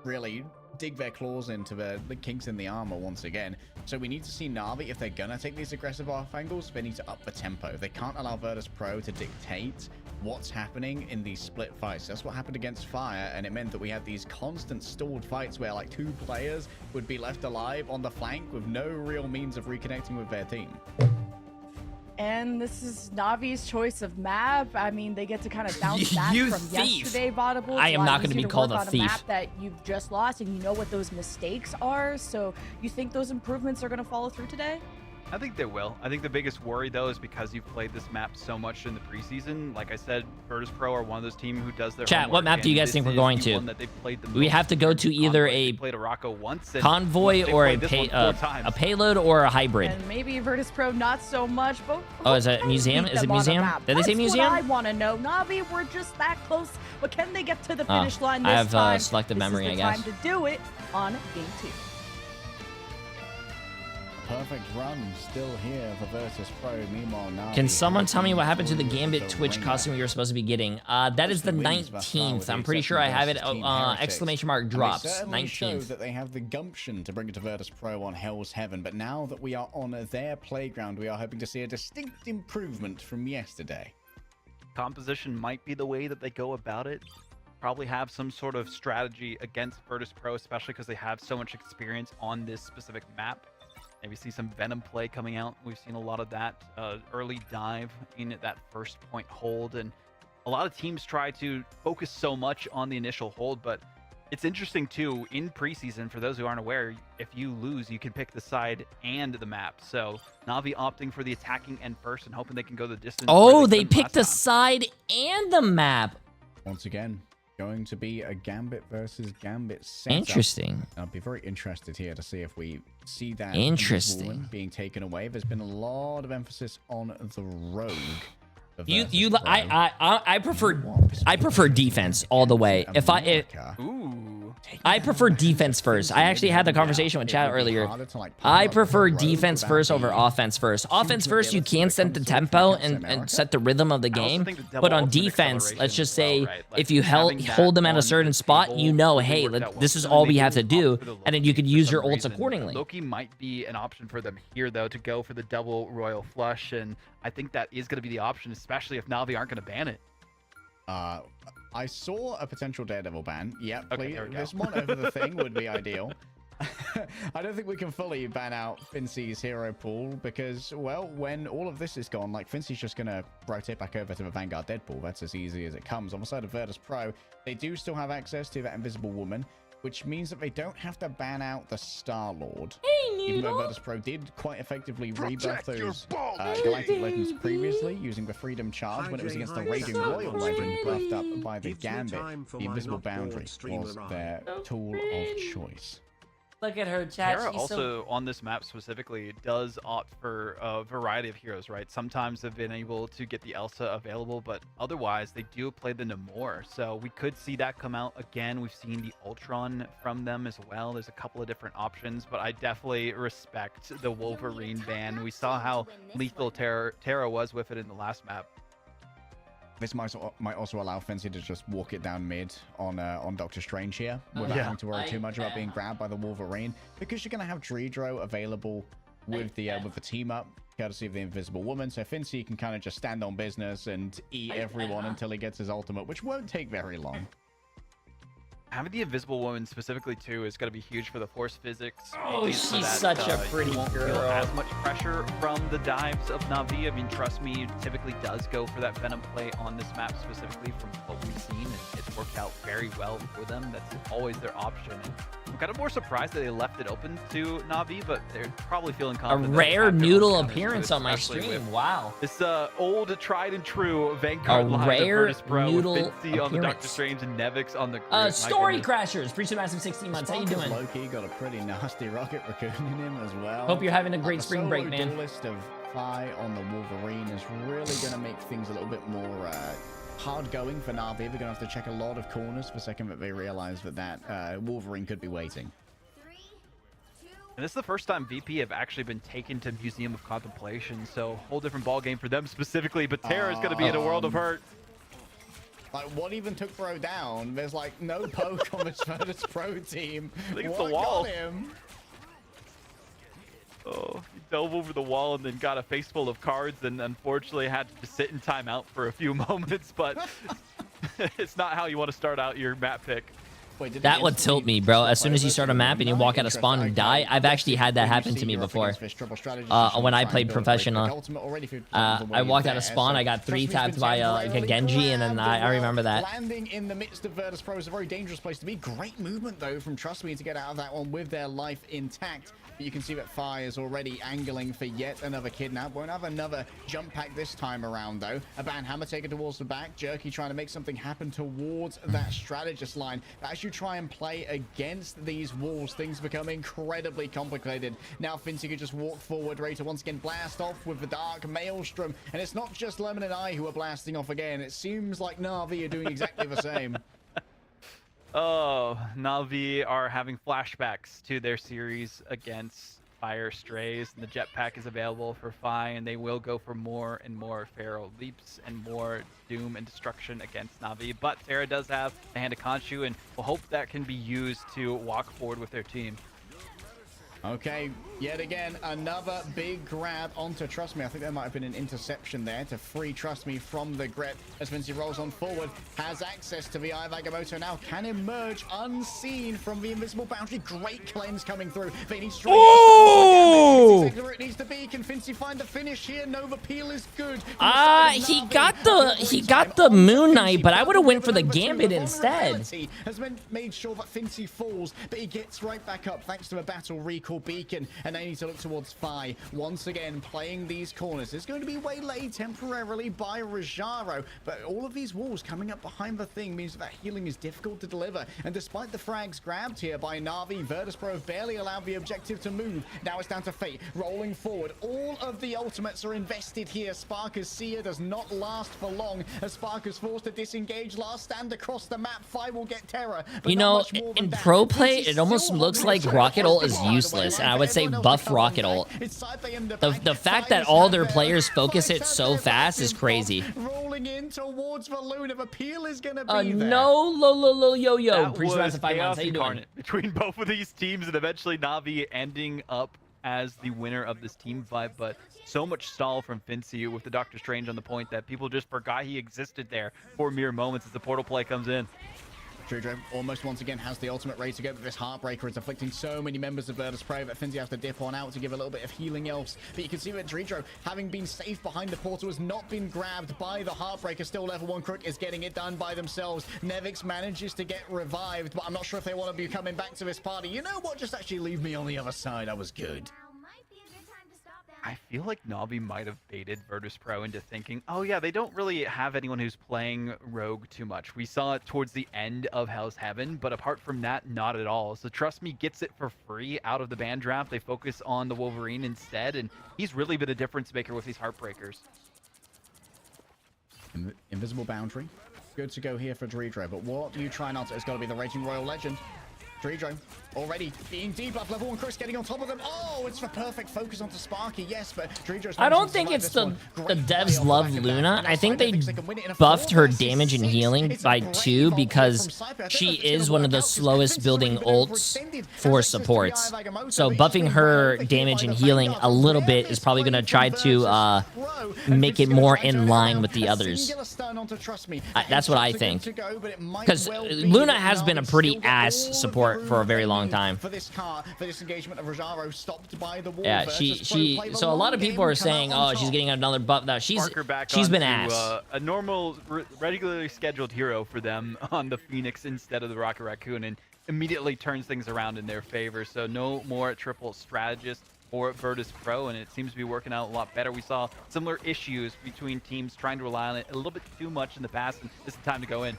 really dig their claws into the kinks in the armor once again. So we need to see Na'Vi, if they're gonna take these aggressive off angles, they need to up the tempo. They can't allow Virtus Pro to dictate what's happening in these split fights. That's what happened against Fire, and it meant that we had these constant stalled fights where like 2 players would be left alive on the flank with no real means of reconnecting with their team. And this is Navi's choice of map. I mean, they get to kind of bounce back You from thief. yesterday, Vaudable. I It's am a lot not gonna easier be to called work a on thief. map that you've just lost, and you know what those mistakes are. So you think those improvements are going to follow through today? I think they will. I think the biggest worry, though, is because you've played this map so much in the preseason. Like I said, Virtus Pro are one of those teams who does their Chat, what homework, map do you and guys this think we're is going the to? one that they've played the We most. have to go to either They a played a Rocco once, and convoy they or played this one 4 times. a payload or a hybrid. And maybe Virtus Pro not so much, but Oh, is it who can museum? beat Is it them on a museum? map? Did they say That's museum? What I want to know. Navi, we're just that close, but can they get to the Oh, finish line this I have time? selective This memory, is the I guess. time to do it on game 2. Perfect run still here for Virtus Pro. Meanwhile, now Can someone tell me what happened to the Gambit Twitch costume you were supposed to be getting? That is the 19th. I'm pretty sure I have it. Exclamation mark drops. They certainly show 19th. that they have the gumption to bring it to Virtus Pro on Hell's Heaven, but now that we are on their playground, we are hoping to see a distinct improvement from yesterday. Composition might be the way that they go about it. Probably have some sort of strategy against Virtus Pro, especially because they have so much experience on this specific map. Maybe see some Venom play coming out. We've seen a lot of that early dive in at that first point hold, and a lot of teams try to focus so much on the initial hold, but it's interesting too, in preseason, for those who aren't aware, if you lose, you can pick the side and the map. So Na'Vi opting for the attacking end first and hoping they can go the distance. Oh, they picked the side and the map. Once again, going to be a Gambit versus Gambit setup. Interesting. I'll be very interested here to see if we see that Interesting. woman being taken away. There's been a lot of emphasis on the rogue. I prefer defense all the way. I prefer defense first. I actually had the conversation with chat earlier. I prefer defense first over offense first. Offense first, you can set the tempo and set the rhythm of the game. But on defense, let's just say if you hold them at a certain spot, you know, hey, this is all we have to do, and then you could use your ults accordingly. Loki might be an option for them here, though, to go for the double royal flush, and I think that is going to be the option, especially if Na'Vi aren't going to ban it. I saw a potential Daredevil ban. Yep, Okay, there we go. this one over the thing would be ideal. I don't think we can fully ban out Fincy's hero pool because, well, when all of this is gone, like, Fincy's just going to rotate back over to the Vanguard Deadpool. That's as easy as it comes. On the side of Virtus Pro, they do still have access to that Invisible Woman, which means that they don't have to ban out the Star-Lord. Even though Virtus Pro did quite effectively rebuff those Galactic Legends previously, using the Freedom Charge when it was against the Raging Royal Legend, buffed up by the Gambit. The Invisible Boundary was their tool of choice. Look at her, chat. Terra She's also, on this map specifically, does opt for a variety of heroes, right? Sometimes they've been able to get the Elsa available, but otherwise they do play the Namor. So we could see that come out again. We've seen the Ultron from them as well. There's a couple of different options, but I definitely respect the Wolverine ban. We saw how lethal Terra was with it in the last map. This might also allow Fincy to just walk it down mid on Doctor Strange here without having to worry too much about being grabbed by the Wolverine, because you're going to have Dredro available with the team up, courtesy of the Invisible Woman, so Fincy can kind of just stand on business and eat everyone until he gets his ultimate, which won't take very long. Having the invisible woman specifically too is going to be huge for the force physics. Oh, she's such a pretty you won't girl. Feel as much pressure from the dives of Na'Vi. I mean, trust me, typically does go for that Venom play on this map specifically from what we've seen, and it's worked out very well for them. That's always their option. And I'm kind of more surprised that they left it open to Na'Vi, but they're probably feeling A confident. that they rare have their own noodle counters to appearance it, on my especially stream. with Wow. This old, tried and true Vanguard A line of rare Virtus Pro with noodle Fincy on the Doctor appearance. Strange and Nevix on the group. My Story goodness. Crashers, appreciate massive 16 months. How you doing? Loki got a pretty nasty rocket raccoon in him as well. Hope you're having a great The spring break, solo man. duelist of Fi on the Wolverine is really going to make things a little bit more hard going for Na'Vi. They're going to have to check a lot of corners for a second, but they realize that Wolverine could be waiting. And this is the first time VP have actually been taken to Museum of Contemplation, so whole different ball game for them specifically. But Terra's going to be in a world of hurt. Like, what even took Bro down? There's like no poke on the Virtus Pro team. I think it's What the wall. got him? Oh, he dove over the wall and then got a face full of cards, and unfortunately had to sit in timeout for a few moments. But it's not how you want to start out your map pick. That would tilt me, bro. As soon as you start a map and you walk out of spawn and die, I've actually had that happen to me before. When I played professional, I walked out of spawn, I got 3-tapped by like a Genji, and then I remember that. Landing in the midst of Virtus Pro is a very dangerous place to be. Great movement though from Trust Me to get out of that one with their life intact. But you can see that Fi is already angling for yet another kidnap. Won't have another jump pack this time around though. A Banhammer taken towards the back. Jerky trying to make something happen towards that strategist line. But as you try and play against these walls, things become incredibly complicated. Now Fincy could just walk forward, ready to once again blast off with the Dark Maelstrom. And it's not just Lemon and I who are blasting off again. It seems like Na'Vi are doing exactly the same. Oh, Na'Vi are having flashbacks to their series against Fire Strays, and the jetpack is available for Fi, and they will go for more and more Pharaoh leaps and more doom and destruction against Na'Vi. But Terra does have the Hand of Khonshu, and we'll hope that can be used to walk forward with their team. Okay, yet again, another big grab onto Trust Me. I think there might have been an interception there to free Trust Me from the grip. As Vinci rolls on forward, has access to the Eye of Agamotto now, can emerge unseen from the invisible boundary. Great cleanse coming through. They need straight. Oh! Exactly where it needs to be. Can Vinci find the finish here? No, the peel is good. He got the Moon Knight, but I would have went for the Gambit instead. Has made sure that Fincy falls, but he gets right back up thanks to a battle recall beacon, and they need to look towards Fi once again, playing these corners. It's going to be waylaid temporarily by Rajaro, but all of these walls coming up behind the thing means that healing is difficult to deliver. And despite the frags grabbed here by Na'Vi, Virtus Pro have barely allowed the objective to move. Now it's down to Fate rolling forward. All of the ultimates are invested here. Sparker's Seer does not last for long as Sparker's forced to disengage. Last stand across the map. Fi will get Terror. You know, in pro play, it almost looks like Rocket Ult is useless. And I would say buff Rocket Ult. The fact that all their players focus it so fast is crazy. Rolling in towards the Luna. The peel is gonna be there. No, yo. That Priest was for 5 months. How you doing? incarnate between both of these teams, and eventually Na'Vi ending up as the winner of this team fight. But so much stall from Fincy with the Doctor Strange on the point that people just forgot he existed there for mere moments as the portal play comes in. Drudro almost once again has the ultimate ready to go, but this Heartbreaker is afflicting so many members of Virtus Pro that Finzy has to dip on out to give a little bit of healing else. But you can see that Drudro, having been safe behind the portal, has not been grabbed by the Heartbreaker. Still level 1 Crook is getting it done by themselves. Nevix manages to get revived, but I'm not sure if they want to be coming back to this party. You know what? Just actually leave me on the other side. I was good. I feel like Na'Vi might have baited Virtus Pro into thinking, oh yeah, they don't really have anyone who's playing Rogue too much. We saw it towards the end of Hell's Heaven, but apart from that, not at all. So Trust Me gets it for free out of the ban draft. They focus on the Wolverine instead, and he's really been a difference maker with these Heartbreakers. Invisible boundary. Good to go here for Drudro, but what do you try not to? It's got to be the Raging Royal Legend. Drudro already being debuffed. Level 1 Chris getting on top of them. Oh, it's the perfect focus onto Sparky. Yes, but Drudro's I don't think it's the devs love Luna. I think they buffed her damage and healing by 2 because she is one of the slowest building ults for supports. So buffing her damage and healing a little bit is probably going to try to make it more in line with the others. turn on to Trust Me. That's what I think. Because Luna has been a pretty ass support for a very long time. For this engagement of Rojaro stopped by the wall. Yeah, so a lot of people are saying, oh, she's getting another buff now. She's been ass. A normal, regularly scheduled hero for them on the Phoenix instead of the Rocket Raccoon, and immediately turns things around in their favor. So no more triple strategist for Virtus Pro, and it seems to be working out a lot better. We saw similar issues between teams trying to rely on it a little bit too much in the past, and this is the time to go in.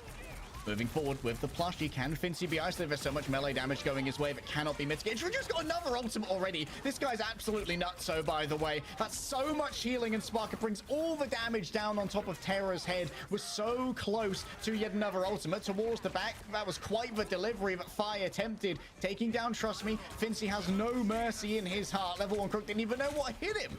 Moving forward with the plushie, can Fincy be isolated? There's so much melee damage going his way that cannot be mitigated. Drew's got another ultimate already. This guy's absolutely nutso, by the way. That's so much healing, and Sparker brings all the damage down on top of Terra's head. Was so close to yet another ultimate towards the back. That was quite the delivery that Fire attempted. Taking down Trust Me. Fincy has no mercy in his heart. Level 1 Crook didn't even know what hit him.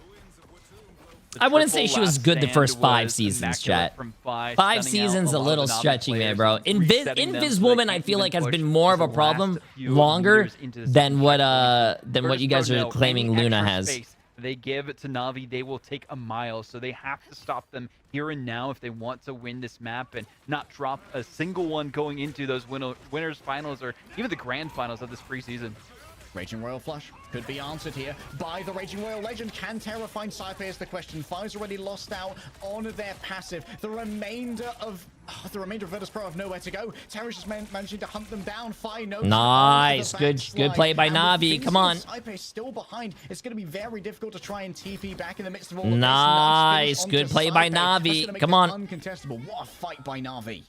I wouldn't say she was good the first 5 seasons, chat. 5 seasons a little stretching there, bro. Invis Woman, I feel like, has been more of a problem longer than what you guys are claiming Luna has. They give it to Na'Vi, they will take a mile, so they have to stop them here and now if they want to win this map and not drop a single one going into those winners finals or even the grand finals of this preseason. Raging Royal Flush could be answered here by the Raging Royal Legend. Can Terra find Saipe is the question. Five's already lost out on their passive. The remainder of Virtus Pro have nowhere to go. Terra's just managing to hunt them down. Five knows. Nice. Good play by Na'Vi. Come on. Saipe is still behind. It's going to be very difficult to try and TP back in the midst of all Nice. Good play by Na'Vi. Come on. Uncontestable. What a fight by Na'Vi.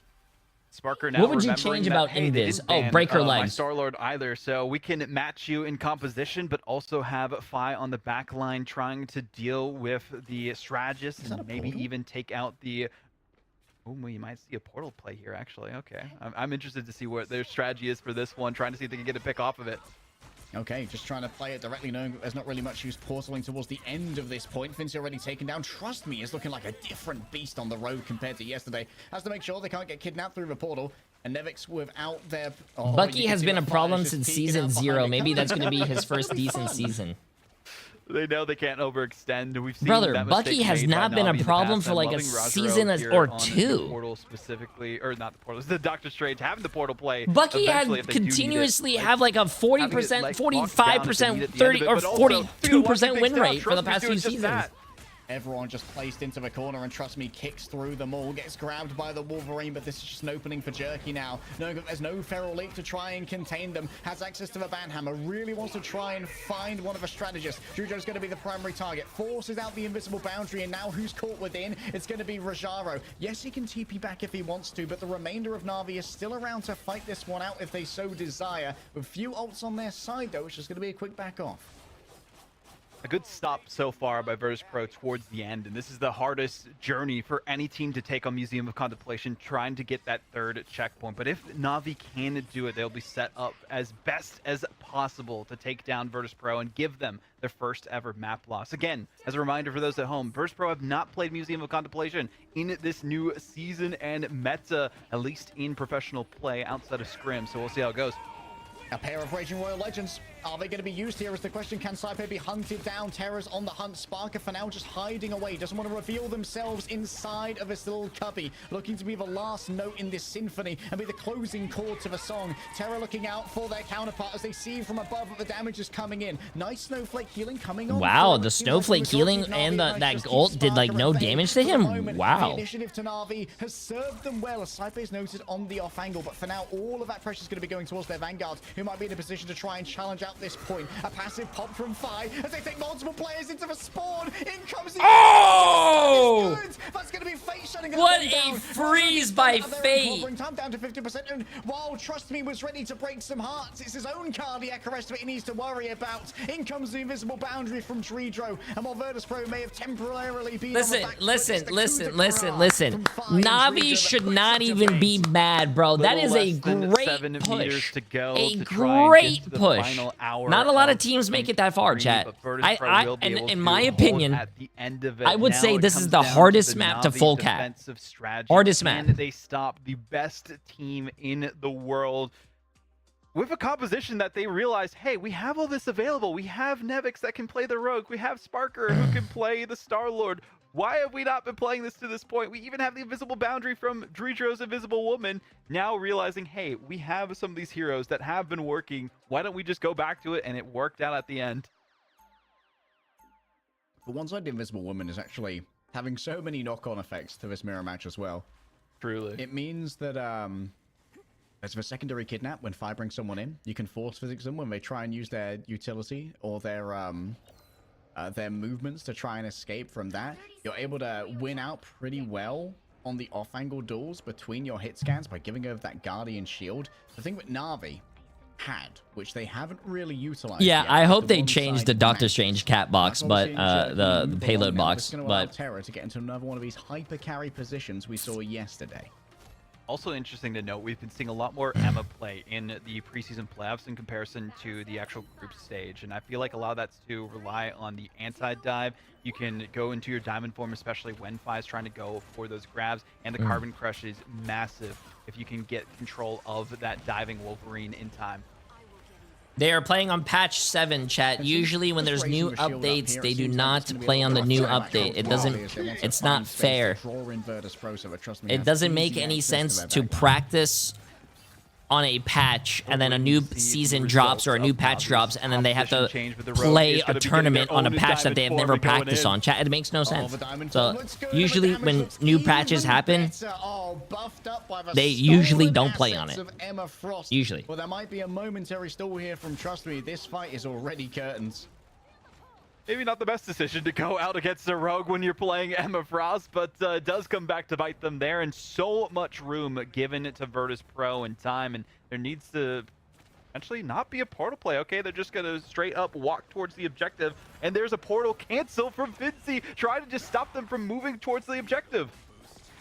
Sparker now what would you change about Invis? Oh, break her legs. Star-Lord either, so we can match you in composition, but also have Fi on the back line trying to deal with the strategist and maybe even take out the... Oh, you might see a portal play here, actually. Okay, I'm interested to see what their strategy is for this one, trying to see if they can get a pick off of it. Okay, just trying to play it directly, knowing there's not really much use portaling towards the end of this point. Fincy already taken down. Trust Me is looking like a different beast on the road compared to yesterday. Has to make sure they can't get kidnapped through the portal. And Nevix without their... Oh, Bucky has been a problem since season 0. Maybe that's going to be his first decent season. They know they can't overextend. We've seen Brother, Bucky has not been a problem for like a season or 2. Portal specifically, or not the portal, the Doctor Strange having the portal play. Bucky had continuously have like a 40%, 45%, 30 or 42% win rate for the past few seasons. Everyone just placed into the corner, and Trust Me kicks through them all, gets grabbed by the Wolverine, but this is just an opening for Jerky now. Knowing that there's no Feral Leap to try and contain them, has access to the Banhammer, really wants to try and find one of the strategists. Jujo's going to be the primary target, forces out the invisible boundary, and now who's caught within? It's going to be Rojaro. Yes, he can TP back if he wants to, but the remainder of Na'Vi is still around to fight this one out if they so desire. With few ults on their side, though, it's just going to be a quick back off. A good stop so far by Virtus Pro towards the end, and this is the hardest journey for any team to take on Museum of Contemplation, trying to get that 3rd checkpoint. But if Na'Vi can do it, they'll be set up as best as possible to take down Virtus Pro and give them their first ever map loss. Again, as a reminder for those at home, Virtus Pro have not played Museum of Contemplation in this new season and meta, at least in professional play outside of Scrim, so we'll see how it goes. A pair of Raging Royal Legends. Are they going to be used here is the question. Can Saipe be hunted down? Terra's on the hunt. Sparker for now just hiding away. Doesn't want to reveal themselves inside of this little cubby. Looking to be the last note in this symphony and be the closing chord to the song. Terra looking out for their counterpart as they see from above that the damage is coming in. Nice snowflake healing coming on. Wow, the snowflake healing and that ult did like no damage to him. Wow. The initiative to Na'Vi has served them well as Saipe is noted on the off angle, but for now all of that pressure is going to be going towards their vanguards, who might be in a position to try and challenge out this point. A passive pop from Fi as they take multiple players into the spawn. In comes the... Oh! That's going to be Fate shutting what a freeze by Fate! Bring time down to 50%, and while Trust Me was ready to break some hearts, it's his own cardiac arrest that he needs to worry about. In comes the invisible boundary from Tridro, and while Virtus Pro may have temporarily been listen. Na'Vi should not even be mad, bro. That is a great push. A great push. Not a lot of teams make it that far, chat. In my opinion, I would say this is the hardest map to full cap. Hardest map. And they stop the best team in the world with a composition that they realized, hey, we have all this available. We have Nevix that can play the Rogue. We have Sparker who can play the Star-Lord. Why have we not been playing this to this point? We even have the Invisible Boundary from Jay3's Invisible Woman. Now realizing, hey, we have some of these heroes that have been working. Why don't we just go back to it? And it worked out at the end. But one side, the Invisible Woman is actually having so many knock-on effects to this mirror match as well. Truly. It means that as a secondary kidnap, when Fire brings someone in, you can force physics them when they try and use their utility or their movements to try and escape from that. You're able to win out pretty well on the off-angle duels between your hit scans by giving over that Guardian shield. The thing that Na'Vi had, which they haven't really utilized Yeah, yet, I hope the they change the one-side Doctor match. Strange cat box, but the payload box. But Terra to get into another one of these hyper carry positions we saw yesterday. Also interesting to note, we've been seeing a lot more Emma play in the preseason playoffs in comparison to the actual group stage. And I feel like a lot of that's to rely on the anti-dive. You can go into your diamond form, especially when Fi is trying to go for those grabs. And the carbon crush is massive if you can get control of that diving Wolverine in time. they are playing on patch 7, chat. Usually when there's new updates, they do not play on the new update. It doesn't, it's not fair. It doesn't make any sense to practice on a patch and then a new season drops or a new patch drops and then they have to play a tournament on a patch that they have never practiced on. Chat, it makes no sense. So usually when new patches happen, they usually don't play on it. Usually. Well, there might be a momentary stall here from Trust Me. This fight is already curtains. Maybe not the best decision to go out against a rogue when you're playing Emma Frost, but it does come back to bite them there, and so much room given to Virtus Pro in time, and there needs to actually not be a portal play. Okay, they're just going to straight up walk towards the objective, and there's a portal cancel from Vinci, trying to just stop them from moving towards the objective.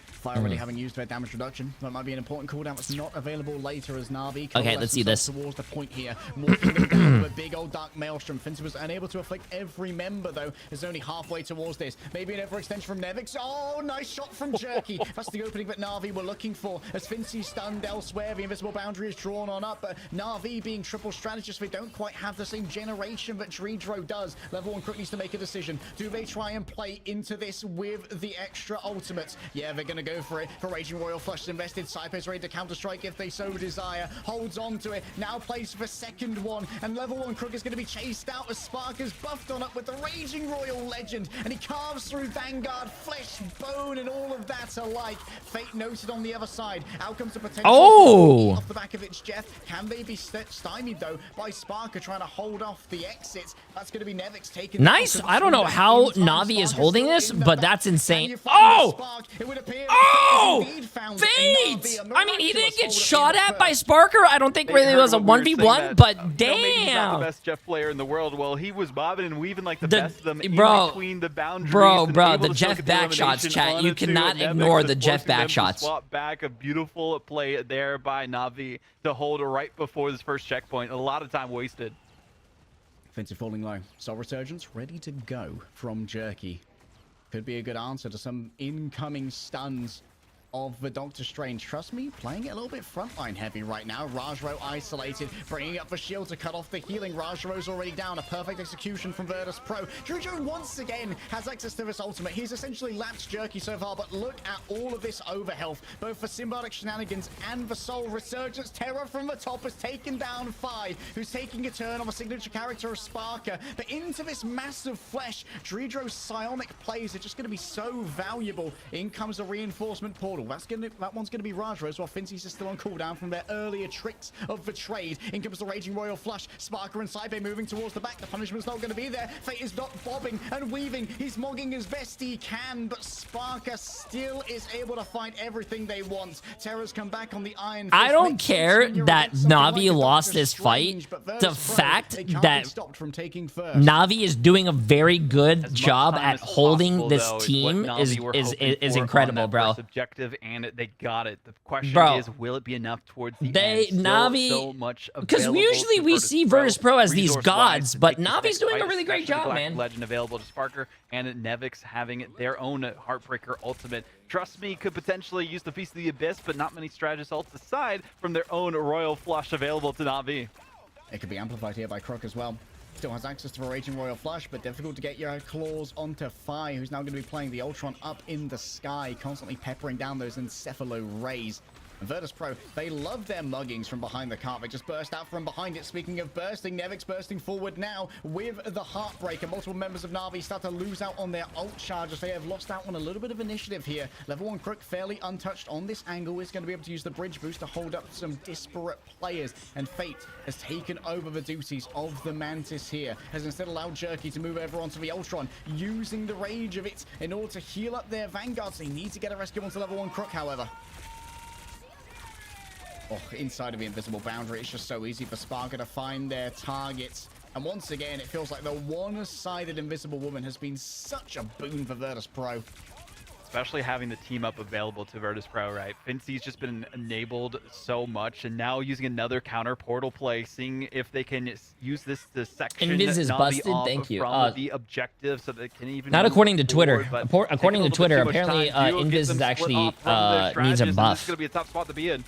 Fire already having used their damage reduction. That might be an important cooldown that's not available later as Na'Vi. Okay, let's see this. Towards the point here. Walking them down with a big old dark maelstrom. Fincy was unable to afflict every member though. Is only halfway towards this. Maybe an overextension from Nevix. Oh, nice shot from Jerky. That's the opening that Na'Vi were looking for. As Fincy stunned elsewhere, the invisible boundary is drawn on up. But Na'Vi being triple strategist, they don't quite have the same generation that Jay3 does. Level 1 Crook needs to make a decision. Do they try and play into this with the extra ultimates? Yeah, they're gonna go for it. For Raging Royal Flush is invested. Cypher's ready to counter-strike if they so desire. Holds on to it. Now plays for the second one. And level 1 Crook is going to be chased out as Spark is buffed on up with the Raging Royal Legend. And he carves through Vanguard, flesh, bone, and all of that alike. Fate noted on the other side. Out comes the potential. Oh! Off the back of it, Jeff. Can they be stymied, though, by Sparker trying to hold off the exits? That's going to be Nevix taking... Nice. I don't know how Na'Vi is holding this, but that's insane. Oh! Oh! Fades! I mean, he didn't get shot at by Sparker. I don't think really was a 1v1, but damn! Maybe he's not the best Jeff player in the world. Well, he was bobbing and weaving like the best of them in between the boundaries. Bro, the Jeff backshots, chat. You cannot ignore the Jeff backshots. Swap back, a beautiful play there by Na'Vi to hold right before this first checkpoint. A lot of time wasted. Fincy falling low. Soul Resurgence ready to go from Jerky. Could be a good answer to some incoming stuns of the Doctor Strange. Trust me, playing it a little bit frontline heavy right now. Rajro isolated, bringing up the shield to cut off the healing. Rajro's already down. A perfect execution from Virtus Pro. Jay3 once again has access to this ultimate. He's essentially lapped Jerky so far, but look at all of this overhealth, both for symbiotic shenanigans and the Soul Resurgence. Terror from the top has taken down Fi, who's taking a turn on the signature character of Sparker. But into this massive flesh, Jay3's psionic plays are just going to be so valuable. In comes a reinforcement portal. That one's going to be Rajro's, while Fincy's is still on cooldown from their earlier tricks of the trade. In comes the Raging Royal Flush. Sparker and Saipe moving towards the back. The punishment's not going to be there. Fate is not bobbing and weaving. He's mogging as best he can, but Sparker still is able to find everything they want. Terra's come back on the Iron Fist. I don't care that Na'Vi lost this fight. The fact that Na'Vi is doing a very good job at holding this team is incredible, bro. objective, and they got it. The question Bro, is, will it be enough towards the they end? Navi, so much because available usually to we Virtus see Virtus Pro as these resource-wise gods, to but take this Navi's next doing a fight, really great especially job, Galactic man. Legend available to Sparker, and Nevix having their own Heartbreaker ultimate. Trust me, could potentially use the Feast of the Abyss, but not many strategists ults aside from their own Royal Flush available to Navi. It could be amplified here by Crook as well. Still has access to a Raging Royal Flush, but difficult to get your claws onto Fi, who's now going to be playing the Ultron up in the sky, constantly peppering down those Encephalo rays. And Virtus Pro, they love their muggings from behind the cart. They just burst out from behind it. Speaking of bursting, Nevix bursting forward now with the Heartbreaker. Multiple members of Na'Vi start to lose out on their ult charges. They have lost out on a little bit of initiative here. Level 1 Crook fairly untouched on this angle. Is going to be able to use the bridge boost to hold up some disparate players. And Fate has taken over the duties of the Mantis here. Has instead allowed Jerky to move over onto the Ultron, using the rage of it in order to heal up their Vanguards. They need to get a rescue onto level 1 Crook, however. Oh, inside of the invisible boundary, it's just so easy for Sparker to find their targets. And once again, it feels like the one-sided invisible woman has been such a boon for Virtus Pro. Especially having the team up available to Virtus Pro, right? Fincy's just been enabled so much, and now using another counter portal play, seeing if they can use this to section Invis is Navi busted, off thank you. from the objective so they can even Not move according to Twitter. forward, but According to taking a Twitter, little bit too much apparently time. Duo Invis gets them is split actually off from their needs a strategists, and buff. This is going to be a tough spot to be in.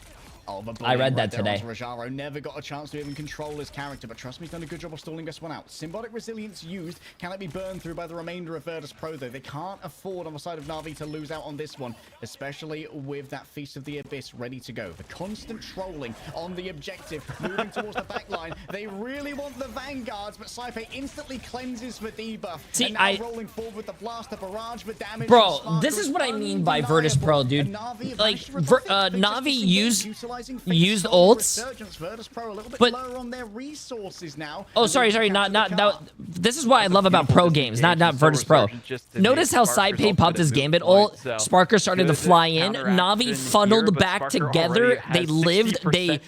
Oh, the I read bullying that right there today. onto Rajaro. Never got a chance to even control his character, but trust me, he's done a good job of stalling this one out. Symbiotic Resilience used. Can it be burned through by the remainder of Virtus Pro, though? They can't afford on the side of Na'Vi to lose out on this one, especially with that Feast of the Abyss ready to go. The constant trolling on the objective, moving towards the back line. They really want the Vanguards, but Saipe instantly cleanses the debuff. See, and now rolling forward with the blaster barrage for damage. Bro, this is what I mean by Virtus Pro, dude. Like, Na'Vi used ults. But lower on their resources now. oh, sorry, not. This is what I love about pro games, not Virtus Pro. Notice how Saipe popped his Gambit ult. Sparker started to fly in. Na'Vi funneled back together. They lived. They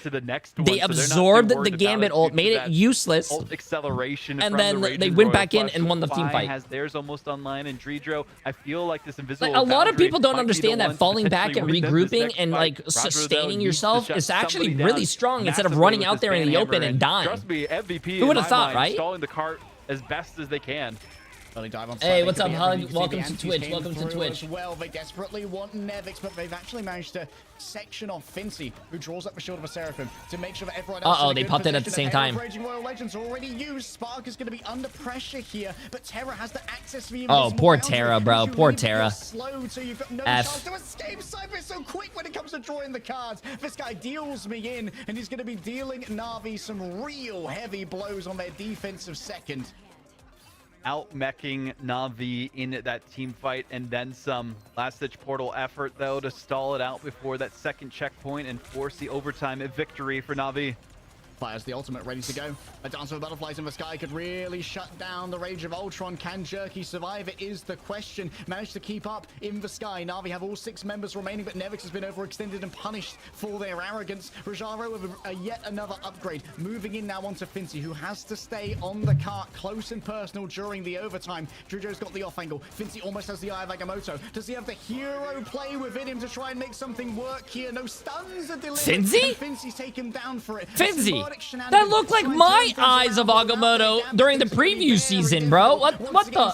absorbed the Gambit ult, made it useless, and then they went back in and won the team fight. Has theirs almost online, and Dredro, I feel like this invisible. Like, a lot of people don't might be the understand that one falling to back and potentially win them this regrouping next and fight. like Roger, sustaining though, yourself needs to is shut actually somebody really down strong instead of massively running with out this there in the ban open hammer, and dying. Trust me, MVP. Who would have in my thought, mind, right? Stalling the cart as best as they can. Hey, what's up, Hug? Welcome to Twitch. Welcome to Twitch. Well, they desperately want Nevix, but they've actually managed to section off Fincy, who draws up the shield of a Seraphim to make sure that everyone else. They popped it at the same time. Raging Royal Legends already used. Spark is going to be under pressure here, but Terra has the access to the Oh, poor Terra, bro. Poor Terra. Slowed, so you've got no chance to escape. Cyber is so quick when it comes to drawing the cards. This guy deals me in, and he's going to be dealing Na'Vi some real heavy blows on their defensive second. Out-meching Na'Vi in that team fight, and then some. Last-ditch portal effort, though, to stall it out before that second checkpoint and force the overtime victory for Na'Vi. Fires the ultimate ready to go. A dance of butterflies in the sky could really shut down the rage of Ultron. Can Jerky survive? It is the question. Managed to keep up in the sky. Na'Vi have all 6 members remaining, but Nevix has been overextended and punished for their arrogance. Rajaro with yet another upgrade. Moving in now onto Fincy, who has to stay on the cart close and personal during the overtime. Dredro's got the off angle. Fincy almost has the eye of Agamotto. Does he have the hero play within him to try and make something work here? No stuns are delivered. Fincy? Fincy's taken down for it. Fincy! That looked like my eyes of Agamotto during the preview season, bro. What the?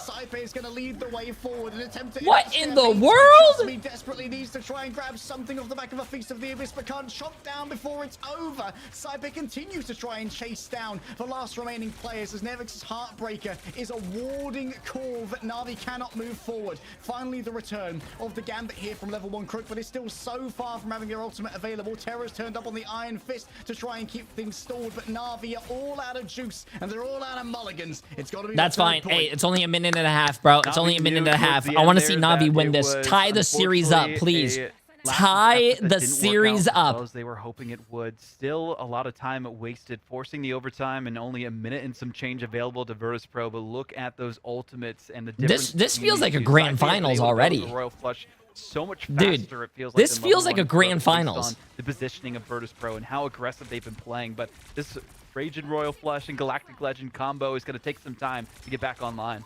What in the world? He desperately needs to try and grab something off the back of a Feast of the Abyss, but can't chop down before it's over. Saipe continues to try and chase down the last remaining players as Nevix's Heartbreaker is a warding call that Na'Vi cannot move forward. Finally, the return of the Gambit here from level 1 Crook, but it's still so far from having their ultimate available. Terra's turned up on the Iron Fist to try and keep things stalled, but Na'Vi are all out of juice and they're all out of mulligans. It's got to be. That's fine. Hey, it's only a minute and a half, bro. It's only a minute and a half. I want to see Na'Vi win this. Tie the series up, please. Tie the series up. As they were hoping it would. Still a lot of time wasted, forcing the overtime, and only a minute and some change available to Virtus Pro. But look at those ultimates and the difference. This feels like a grand finals already. Royal Flush so much faster. Dude, it feels like this than feels level like a 1 grand Pro based finals. on the positioning of Virtus Pro and how aggressive they've been playing. But this Raging Royal Flush and Galactic Legend combo is going to take some time to get back online.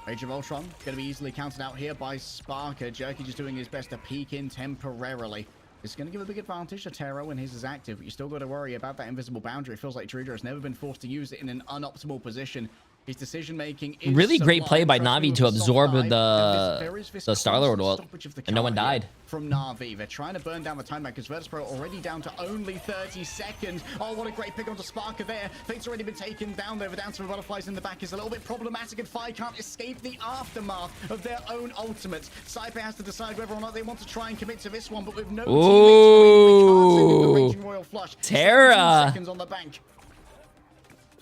Rage of Ultron going to be easily counted out here by Sparker. Jerky just doing his best to peek in temporarily. It's going to give a big advantage to Terra when his is active, but you still got to worry about that invisible boundary. It feels like Druidra has never been forced to use it in an unoptimal position. His decision-making is really great play by sublime. Na'Vi to absorb the Star-Lord ult, and no one died. From Na'Vi, they're trying to burn down the time back because Virtus.pro already down to only 30 seconds. Oh, what a great pick onto Sparker there. Fate's already been taken down there. The dance of the butterflies in the back is a little bit problematic, and Fi can't escape the aftermath of their own ultimates. Saipe has to decide whether or not they want to try and commit to this one, but with no teammates, the Raging Royal flush. Terra. 17 seconds on the bank.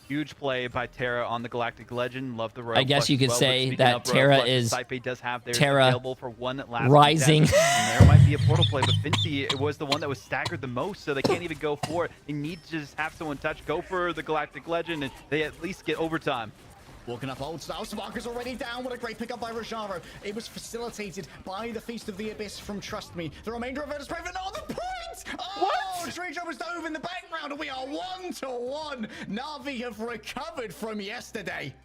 Huge play by Terra on the Galactic Legend. Love the Royal I guess Flush you as could well, say but that speaking of Royal Terra Flush, is Saipe does have theirs Terra available for one last rising. contest, and there might be a portal play, but Fincy was the one that was staggered the most, so they can't even go for it. They need to just have someone touch, go for the Galactic Legend, and they at least get overtime. Walking up old style, Sparker's already down. What a great pickup by Rajaro. It was facilitated by the Feast of the Abyss from Trust Me. The remainder of Virtus.pro, oh, the point! Oh, Druidra was dove in the background, and we are 1-1. Na'Vi have recovered from yesterday.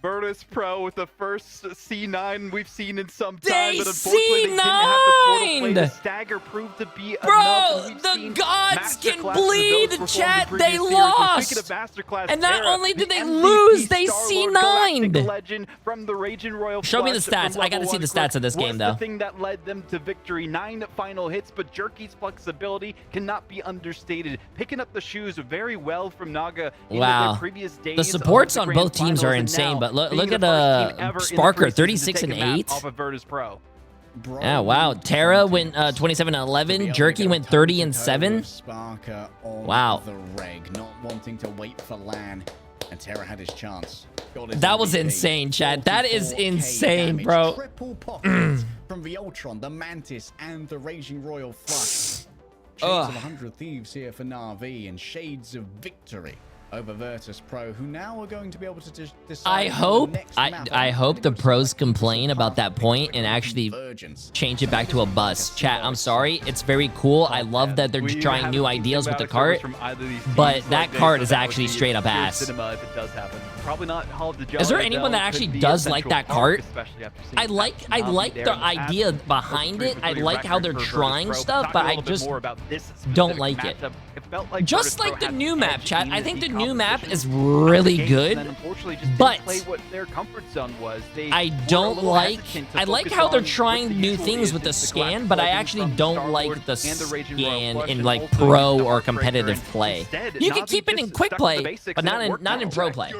Virtus.pro with the first C9 we've seen in some time, They but unfortunately they didn't have the portal play. The stagger proved to be enough. And the seen gods can masterclasses bleed, of those performed chat. in They previous series. And lost. speaking of masterclass, And not Terra, only did the they MVP lose, they Star-Lord C9'd. Galactic Legend from the Raging Royal Show me the Flush stats. from I gotta level see the 1 stats of this was game, though. the thing that led them to victory. 9 final hits, but Jerky's flexibility cannot be understated. Picking up the shoes very well from Naga in Wow. their previous days. The supports of on the both grand teams are finals, and insane, now but look being at the first team ever in the Sparker, preseason to 36 take and a map 8. off of Virtus.pro. Yeah, wow. Terra went 27 and 11. Jerky went 30 and 7. Sparker on Wow. the reg, not wanting to wait for LAN, and Terra had his chance. That was insane, Chad. That is 44K insane, damage, bro. Triple pockets from the Ultron, the Mantis, and the Raging Royal Flush. Shades of 100 Thieves here for Na'Vi, and shades of victory over Virtus.pro, who now are going to be able to decide. I hope the pros complain about that point and actually change it back to a bus. Chat, I'm sorry. It's very cool. I love that they're trying new ideas with the cart, but that cart is actually straight up ass. Cinema if it does happen. Probably not Hall of the Jelly. Is there anyone that actually does like that cart? I like the idea behind it. I like how they're trying stuff, but I just don't like it. Just like the new map, chat. I think the new map is really good, but what their comfort zone was. I don't like. I like how they're trying new things with the scan, but I actually don't like the scan in like pro or competitive play. You can keep it in quick play, but not in pro play.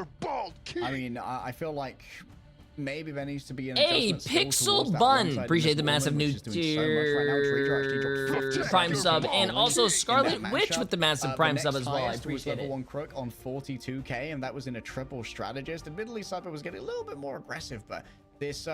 I mean, I feel like maybe there needs to be an Hey, adjustment still towards Pixel that Bun. one-sided Appreciate the misalignment, massive new which is doing so much right now. Druidra actually dropped 50 Prime sub, seconds and on also in Scarlet that Witch matchup. with the massive The Prime next sub as well. I highest was appreciate level it. 1 Crook on 42k, and that was in a triple strategist. Admittedly, Cypher was getting a little bit more aggressive, but this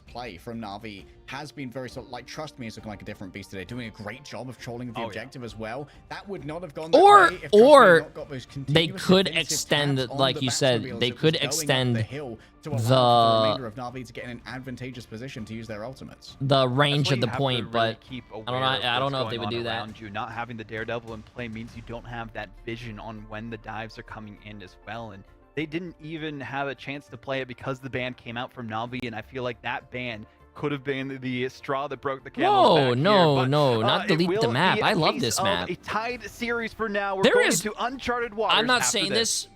play from Na'Vi has been very sort of like, Trust Me is looking like a different beast today, doing a great job of trolling the objective as well. That would not have gone that way if Trust Me had not got those They continuous could defensive extend, tabs on like the you said, Batmobiles they that could was going up extend the hill to allow for the remainder the of Na'Vi to get in an advantageous position to use their ultimates. range of the You have to point, really but keep I don't aware know. of I don't what's know if they going would on do that. around you. Not having the Daredevil in play means you don't have that vision on when the dives are coming in as well, and they didn't even have a chance to play it because the ban came out from Na'Vi, and I feel like that ban could have been the straw that broke the camel's back No, here. But, not it delete the will map. be a I love case this of map. A tied series for now. We're There going is- to uncharted waters. I'm not after saying this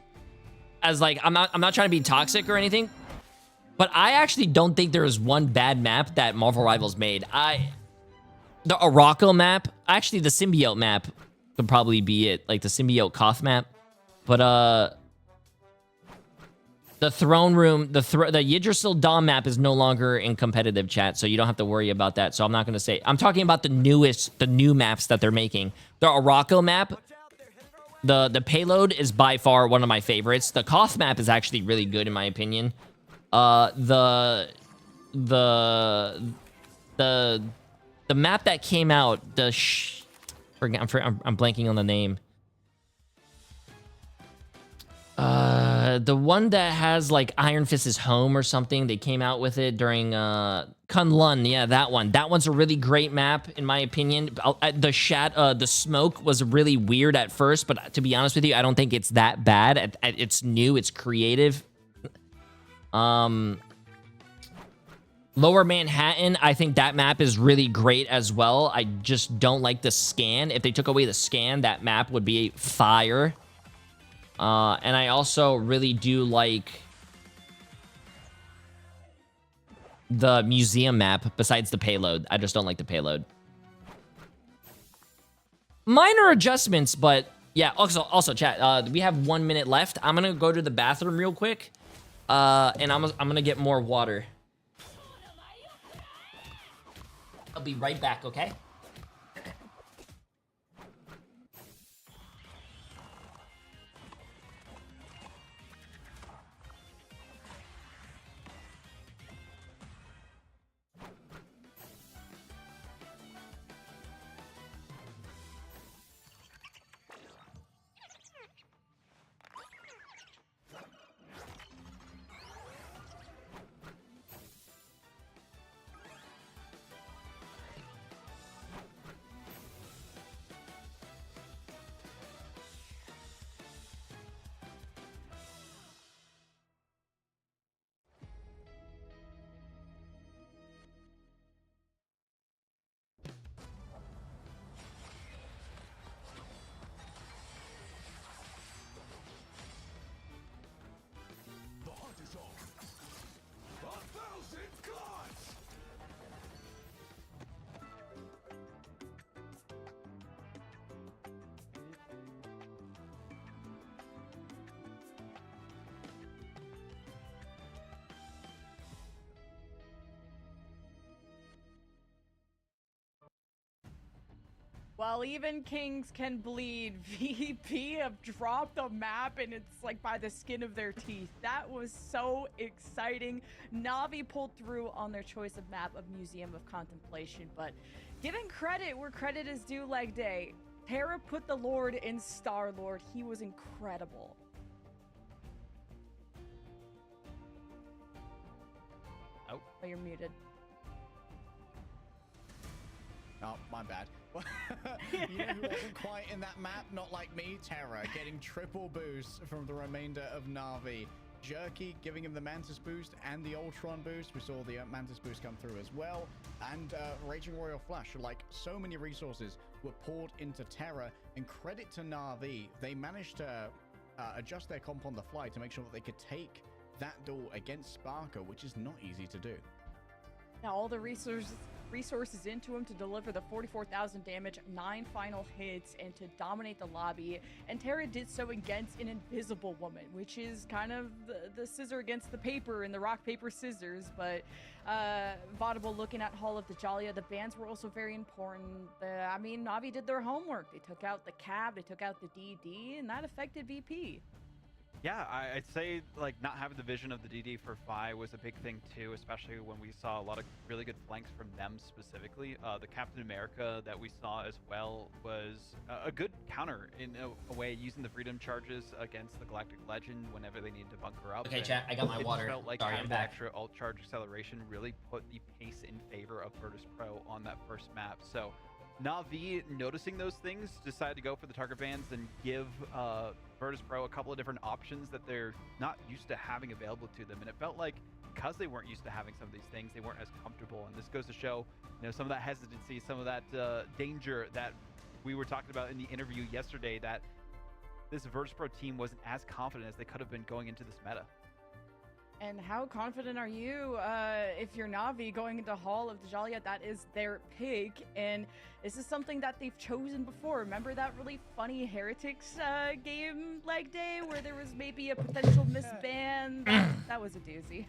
as like I'm not trying to be toxic or anything, but I actually don't think there is one bad map that Marvel Rivals made. The Araco map, actually the Symbiote map could probably be it, like the Symbiote Koth map. But the Throne Room, the Yggdrasil Dawn map is no longer in competitive, chat, so you don't have to worry about that. So I'm not going to say. I'm talking about the new maps that they're making. The Araco map, the payload is by far one of my favorites. The Koth map is actually really good in my opinion. The map that came out, I'm blanking on the name. The one that has like Iron Fist's home or something. They came out with it during Kunlun. Yeah, that one. That one's a really great map in my opinion. The smoke was really weird at first, but to be honest with you, I don't think it's that bad. It's new. It's creative. Lower Manhattan, I think that map is really great as well. I just don't like the scan. If they took away the scan, that map would be fire. And I also really do like the museum map besides the payload. I just don't like the payload. Minor adjustments, but yeah, also chat, we have 1 minute left. I'm gonna go to the bathroom real quick. And I'm gonna get more water. I'll be right back, okay? While even kings can bleed, VP have dropped the map and it's like by the skin of their teeth. That was so exciting. Na'Vi pulled through on their choice of map of Museum of Contemplation, but giving credit where credit is due, leg day. Terra put the Lord in Star-Lord. He was incredible. Oh, you're muted. Oh, my bad. You know who wasn't quite in that map? Not like me, Terra, getting triple boost from the remainder of Na'Vi. Jerky giving him the Mantis boost and the Ultron boost. We saw the Mantis boost come through as well. And Raging Royal Flash. Like, so many resources were poured into Terra. And credit to Na'Vi, they managed to adjust their comp on the fly to make sure that they could take that duel against Sparker, which is not easy to do. Now all the resources into him to deliver the 44,000 damage, 9 final hits, and to dominate the lobby. And Terra did so against an invisible woman, which is kind of the scissor against the paper and the rock, paper, scissors. But Vaudable looking at Hall of the Jalia, the bans were also very important. I mean, Na'Vi did their homework. They took out the cab, they took out the DD, and that affected VP. Yeah, I'd say like not having the vision of the DD for Phi was a big thing too, especially when we saw a lot of really good flanks from them specifically. The Captain America that we saw as well was a good counter in a way, using the freedom charges against the Galactic Legend whenever they needed to bunker up. Okay, chat, I got my water. It felt like Sorry, I'm having the back. extra alt charge acceleration really put the pace in favor of Virtus Pro on that first map. So Na'Vi, noticing those things, decided to go for the target bans and give Virtus Pro a couple of different options that they're not used to having available to them. And it felt like because they weren't used to having some of these things, they weren't as comfortable. And this goes to show, you know, some of that hesitancy, some of that danger that we were talking about in the interview yesterday, that this Virtus Pro team wasn't as confident as they could have been going into this meta. And how confident are you if you're Na'Vi going into Hall of the Jalia? That is their pick, and this is something that they've chosen before. Remember that really funny Heretics game leg day where there was maybe a potential misban? That was a doozy.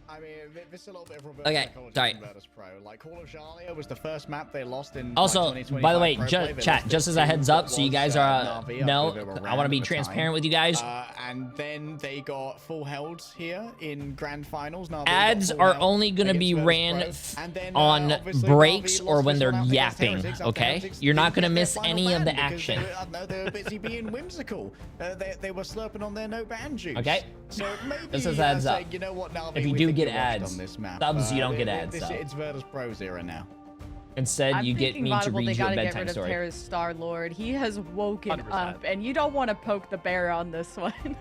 I mean, this is a little bit of reverse Okay, psychology sorry. from Virtus Pro. Like, Hall of Jalia was the first map they lost in Also, like, by the way, 2025 Pro Play. They chat, lost just it as a to heads up, what so you was, guys Na'Vi, know, who they were I want to around be at the transparent time. with you guys. And then they got full held here in Grand Finals. Na'Vi got Ads full are held only going to against be Virtus ran Pro. And then, on obviously, breaks Na'Vi or lost when this they're one out against yapping, Heretics after okay? Heretics You're not didn't going to get their miss final any of the ban because action. they were busy being whimsical. They were slurping on their no ban juice. Okay? So maybe This is heads up. say, you know what, Na'Vi, If you we do think get you're washed ads, on this map. subs, you don't get ads, This, so. it's Virtus Pro's era now. Instead, I'm you get thinking me to Vaudable, read they you a gotta get bedtime rid of story. Terra's Star-Lord. He has woken 100%. up, and you don't want to poke the bear on this one.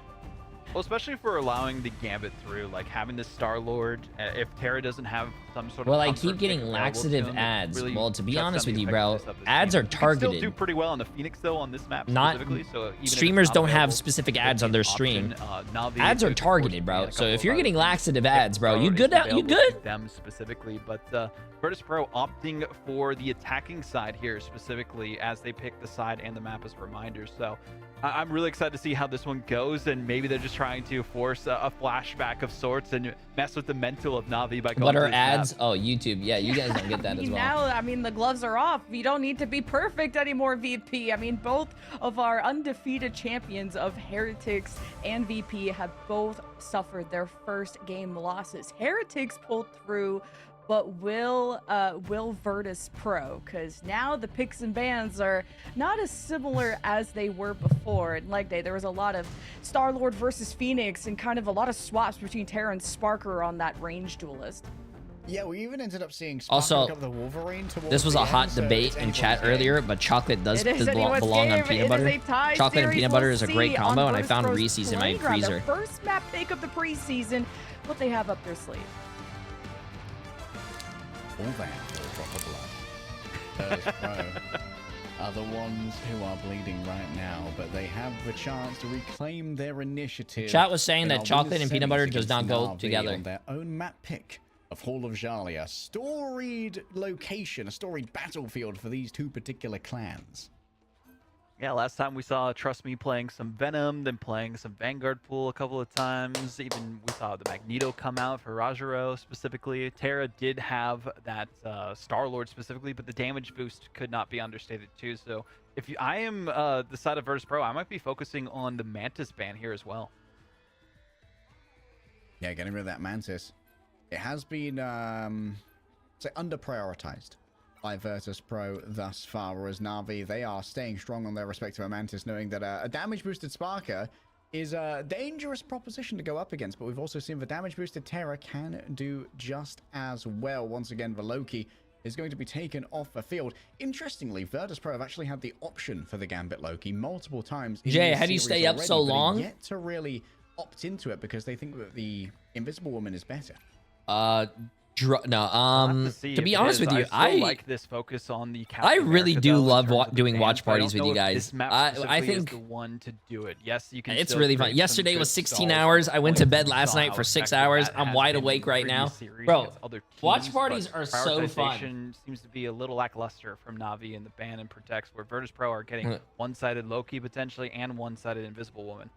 Well, especially for allowing the Gambit through, like having the Star-Lord, if Terra doesn't have some sort of Well, I comfort keep pick getting available laxative to him, it ads. really Well, to be shuts honest down with the you, bro, effectiveness of this ads team. are You can targeted. still do pretty well on the Phoenix, though, on this map Not specifically. So even if it's streamers not don't have available, specific it ads could on be their an stream. option. Navi Ads are is targeted, forced to bro. ban a So couple if of you're other getting teams. laxative ads, bro, you Pro good is out? You available good? to them specifically, but Virtus Pro opting for the attacking side here specifically as they pick the side and the map as reminders. So I'm really excited to see how this one goes, and maybe they're just trying to force a flashback of sorts and mess with the mental of Navi by going What to are this map. ads? Oh, YouTube. Yeah, you guys don't get that as well. Now, I mean, the gloves are off. You don't need to be perfect anymore, VP. I mean, both of our undefeated champions of Heretics and VP have both suffered their first game losses. Heretics pulled through, but will Virtus Pro? Because now the picks and bans are not as similar as they were before. In leg day, there was a lot of Star-Lord versus Phoenix and kind of a lot of swaps between Terra and Sparker on that range duelist. Yeah, we even ended up seeing Sparker Also, pick up the Wolverine towards this was the a hot end, so debate it's in anyone's chat game. earlier, but chocolate does It is belong anyone's on game. peanut It butter. is a tie Chocolate and series. peanut butter We'll is a great see combo, on and I Virtus found Pro's Reese's in my playground, freezer. Their first map pick of the preseason, what they have up their sleeve. All that for a drop of blood. Virtus Pro are the ones who are bleeding right now, but they have the chance to reclaim their initiative. Chat was saying in that our chocolate winners and peanut butter semis does not against go Na'Vi together. on their own map pick of Hall of Jalia. Storied location, a storied battlefield for these two particular clans. Yeah, last time we saw Trust Me playing some Venom, then playing some Vanguard Pool a couple of times. Even we saw the Magneto come out for Rajaro specifically. Terra did have that Star-Lord specifically, but the damage boost could not be understated too. So if I am the side of Virtus Pro, I might be focusing on the Mantis ban here as well. Yeah, getting rid of that Mantis. It has been, say, under-prioritized by Virtus Pro thus far, whereas Na'Vi, they are staying strong on their respective Mantis, knowing that a damage-boosted Sparker is a dangerous proposition to go up against, but we've also seen the damage-boosted Terra can do just as well. Once again, the Loki is going to be taken off the field. Interestingly, Virtus Pro have actually had the option for the Gambit Loki multiple times in Jay, this how do you series stay up already, so but they've long? yet to really opt into it because they think that the Invisible Woman is better. To be honest with you, I like this focus on the Captain I really America, do though, in love terms of the doing fans, watch but I parties don't with you know if guys. this map I specifically is think the one to do it. Yes, you can. it's still really fun. create some Yesterday good was 16 stalls hours. and I went to points. bed We last saw night how for 6 effective hours. that I'm has wide been in awake right now. previous series Bro, against other watch teams, parties but are so fun. prioritization seems to be a little lackluster from Navi and the ban and protects, where Virtus Pro are getting one-sided Loki potentially and one-sided Invisible Woman.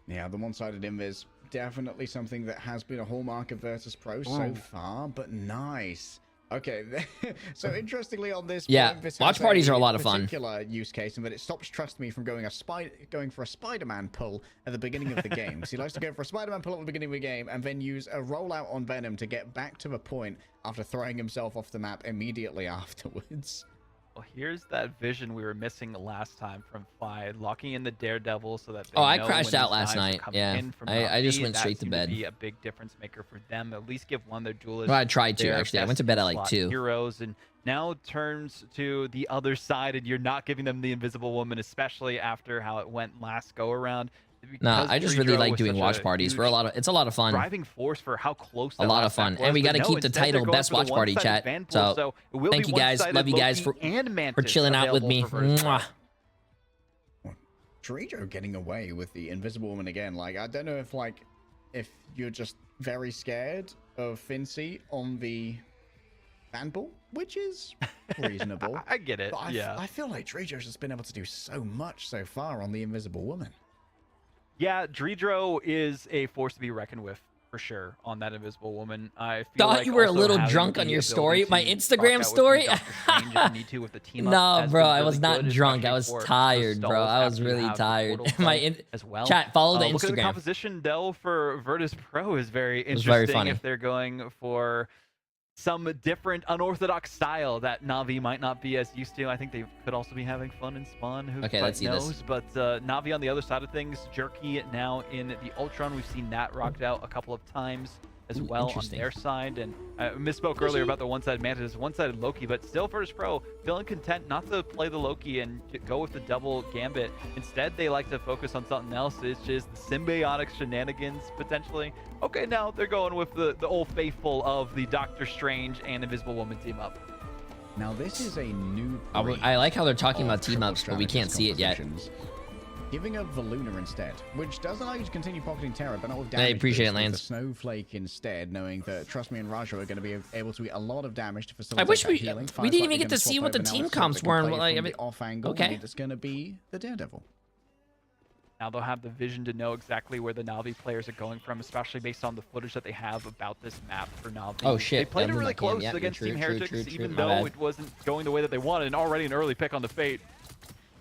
Yeah, the one-sided invis, definitely something that has been a hallmark of Virtus Pro so Ooh. far, but nice. Okay, so interestingly on this Yeah, point, this watch has parties are a lot of fun. particular use case in that it stops Trust Me from going for a Spider-Man pull at the beginning of the game. So he likes to go for a Spider-Man pull at the beginning of the game and then use a rollout on Venom to get back to the point after throwing himself off the map immediately afterwards. Well, here's that vision we were missing last time from Fi, locking in the Daredevil so that they Oh, I know crashed when out these last knives are night. coming Yeah, in from I just Navi. went That straight to seemed bed. Be a big difference maker for them. At least give one of their duelists. Well, I tried to, their actually. I went best to bed at, like, slot 2. Heroes, and now it turns to the other side, and you're not giving them the Invisible Woman, especially after how it went last go around. Nah, Because I just really Jay3 like was doing such watch a parties. huge It's a lot of fun. driving force for how close A that lot of last map fun. was, And we but got to no, keep the instead they're title going Best for the Watch Party, one-sided chat. Van Pool, So, it will thank be you guys. one-sided Love you guys Loki and for Mantis chilling out with me. available for Virtus Pro. Mwah. Trijo getting away with the Invisible Woman again. Like, I don't know if you're just very scared of Fincy on the Vanpool, which is reasonable. I get it, But yeah. I feel like Trijo's just been able to do so much so far on the Invisible Woman. Yeah, Dredro is a force to be reckoned with for sure on that Invisible Woman. I feel Thought like you were a also little having drunk the on your ability story, my to Instagram rock out with story. Doctor Strange if you need to with the team up No, has bro, been I really was not good, drunk. I especially was for tired, the bro. I was stalls after you really have the tired. portal My zone as well. chat, follow the Looking at the Instagram. composition though for Virtus Pro is very was interesting. very funny. If they're going for some different unorthodox style that Navi might not be as used to. I think they could also be having fun in Spawn. Who Okay, quite let's see this. knows? But Navi on the other side of things, Jerky now in the Ultron. We've seen that rocked out a couple of times as well on interesting. their side. And I misspoke earlier about the one-sided Mantis, one-sided Loki, but still Virtus Pro feeling content not to play the Loki and go with the double Gambit. Instead, they like to focus on something else, which is the symbiotic shenanigans, potentially. Okay, now they're going with the old faithful of the Doctor Strange and Invisible Woman team up. Now, this is a new... I like how they're talking about team-ups, but we can't see it yet. Giving up the Luna instead, which does allow you to continue pocketing Terra, but not with I damage. appreciate it, boost with Lance. the Snowflake instead, knowing that Trust Me and Raja are going to be able to eat a lot of damage to facilitate I wish that healing. we didn't Firefly even get gonna to see swap what the over now team so comps they can were. play And like, from I mean, the off angle, okay. and it's going to be the Daredevil. Now they'll have the vision to know exactly where the Na'Vi players are going from, especially based on the footage that they have about this map for Na'Vi. Oh, shit. They played it Yeah, really I can. close Yeah, against true, Team true, Heretics, true, true. even My though bad. it wasn't going the way that they wanted, and already an early pick on the Fate.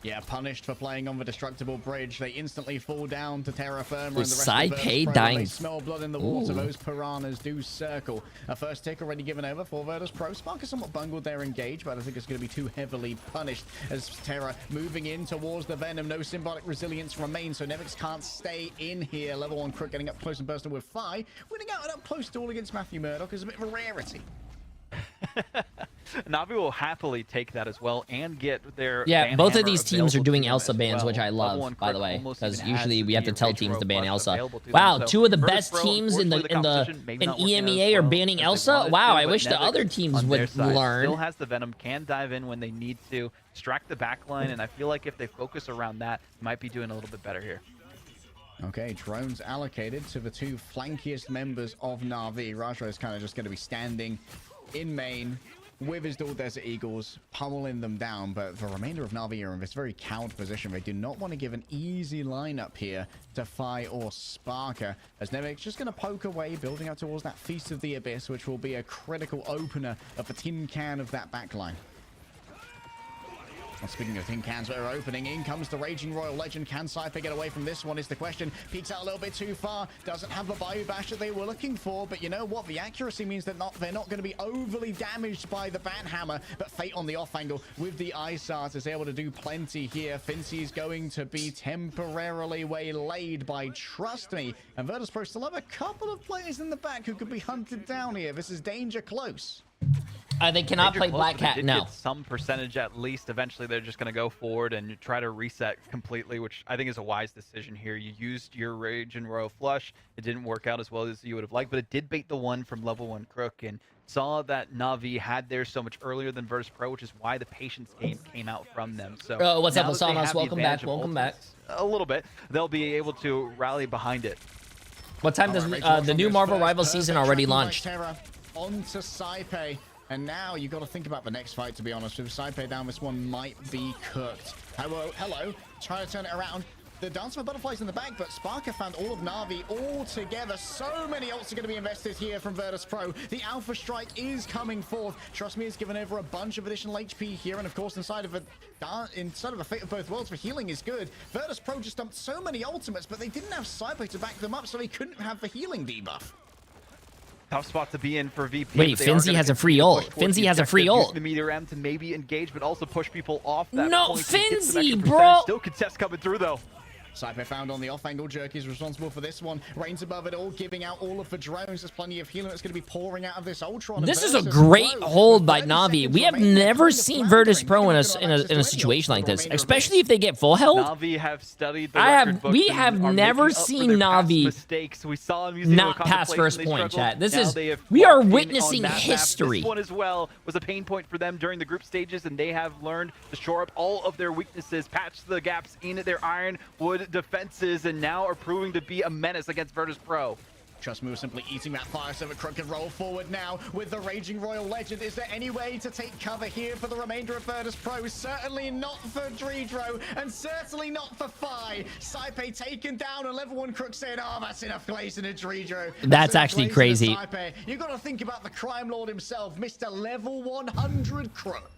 Yeah, punished for playing on the destructible bridge. They instantly fall down to Terra Firma and the Was rest of the Saipei Virtus Pro. dying? They smell blood in the water. Ooh. Those piranhas do circle. A first tick already given over for Virtus Pro. Spark is somewhat bungled there engaged, but I think it's going to be too heavily punished as Terra moving in towards the Venom. No symbiotic resilience remains, so Nevix can't stay in here. Level 1 Crook getting up close and personal with Fi. Winning out an up close duel against Matthew Murdoch is a bit of a rarity. Na'Vi will happily take that as well and get their Yeah, ban both of hammer these teams are available doing to them Elsa as bans, well. which I Level love, 1 by the Crook way, almost because even usually adds we have to the tell Rage teams to ban Plus Elsa. available to them. Wow, So two of the Virtus best Pro, teams in the unfortunately, competition maybe in not working out as EMEA are well banning as they Elsa. wanted Wow, to, I but wish the Nevix other teams on their would side learn. Still has the Venom, can dive in when they need to, distract the backline, and I feel like if they focus around that, they might be doing a little bit better here. Okay, drones allocated to the two flankiest members of Na'Vi. Raja is kind of just going to be standing in main with his dual Desert Eagles, pummeling them down, but the remainder of Na'Vi are in this very cowed position. They do not want to give an easy lineup here to Fi or Sparker, as Nevix just going to poke away, building out towards that Feast of the Abyss, which will be a critical opener of the tin can of that backline. Well, speaking of tin cans that are opening, in comes the Raging Royal Legend. Can Saipei get away from this one is the question. Peeks out a little bit too far. Doesn't have the Bayou Bash that they were looking for, but you know what? The accuracy means that they're not going to be overly damaged by the Bat Hammer, but Fate on the off angle with the Isars is able to do plenty here. Fincy is going to be temporarily waylaid by Trust Me, and Virtus Pro still have a couple of players in the back who could be hunted down here. This is danger close. They cannot Danger play close, Black but they Cat did now. get some percentage at least. Eventually, they're just going to go forward and try to reset completely, which I think is a wise decision here. You used your Rage and Royal Flush. It didn't work out as well as you would have liked, but it did bait the one from level 1 Crook and saw that Na'Vi had theirs so much earlier than Virtus Pro, which is why the Patience game came out from them. So what's up, now that they Lasanos? have the Welcome back, advantage of welcome back. ultimates A little bit. They'll be able to rally behind it. What time does the new Marvel Rivals season already launched? Onto Saipei. And now you got to think about the next fight, to be honest. With Saipei down, this one might be cooked. Hello. Try to turn it around. The Dance of Butterflies in the back, but Sparker found all of Na'Vi all together. So many ults are going to be invested here from Virtus Pro. The Alpha Strike is coming forth. Trust Me has given over a bunch of additional HP here, and of course inside of a Fate of Both Worlds for healing is good. Virtus Pro just dumped so many ultimates, but they didn't have Saipei to back them up, so they couldn't have the healing debuff. Tough spot to be in for VP. Wait, Finzy has a free ult. Finzy has a free ult. The meteor M to maybe engage, but also push people off that No, point. Finzy, bro! Still contest coming through, though. Saipei found on the off-angle. Jerky is responsible for this one. Reigns above it all, giving out all of the drones. There's plenty of healing that's going to be pouring out of this Ultron. This is a great hold by Na'Vi. We have never seen Virtus Pro in a situation like this, especially if they get full health. Na'Vi have studied the record books We and have are never making up for seen their past Na'Vi mistakes. We saw Museum not of pass Contemplation, first they point, struggled. chat. Now We are locked in witnessing on that map. history. This one as well was a pain point for them during the group stages, and they have learned to shore up all of their weaknesses, patch the gaps in their ironwood defenses, and now are proving to be a menace against Virtus Pro. Trust Me was simply eating that fire, so Crook can roll forward now with the Raging Royal Legend. Is there any way to take cover here for the remainder of Virtus Pro? Certainly not for Dredro, and certainly not for Fi. Saipei taken down, and level 1 Crook saying, oh, that's enough glazing to Dredro. That's actually crazy. You got to think about the crime lord himself, Mr. Level 100 Crook.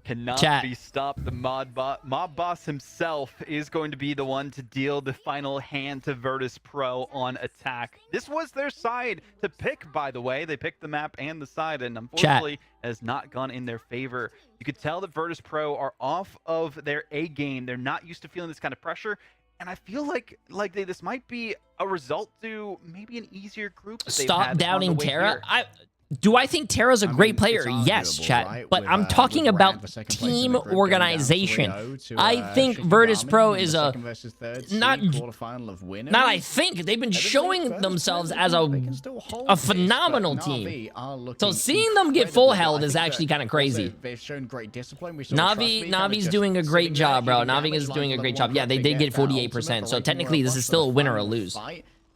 Cannot Chat. be stopped. The mob boss himself is going to be the one to deal the final hand to Virtus Pro on attack. This was their side to pick, by the way. They picked the map and the side, and unfortunately has not gone in their favor. You could tell that Virtus Pro are off of their A game. They're not used to feeling this kind of pressure. And I feel like this might be a result to maybe an easier group. That they've Stop had doubting on the way Terra. here. Do I think Terra's a great player? Yes, chat. right? But With, I'm talking with about Rad for second place in team the group, going down organization. 3-0 to, I think Shifty Virtus Garmin Pro in is the a second versus third not seed quarterfinal of winners. not. I think they've been showing themselves as a phenomenal team. So seeing them get full held is actually kind of crazy. They've shown great discipline. We saw Navi's doing a great job, bro. Navi is doing a great job. Yeah, they did get 48%. So technically, this is still a win or a lose.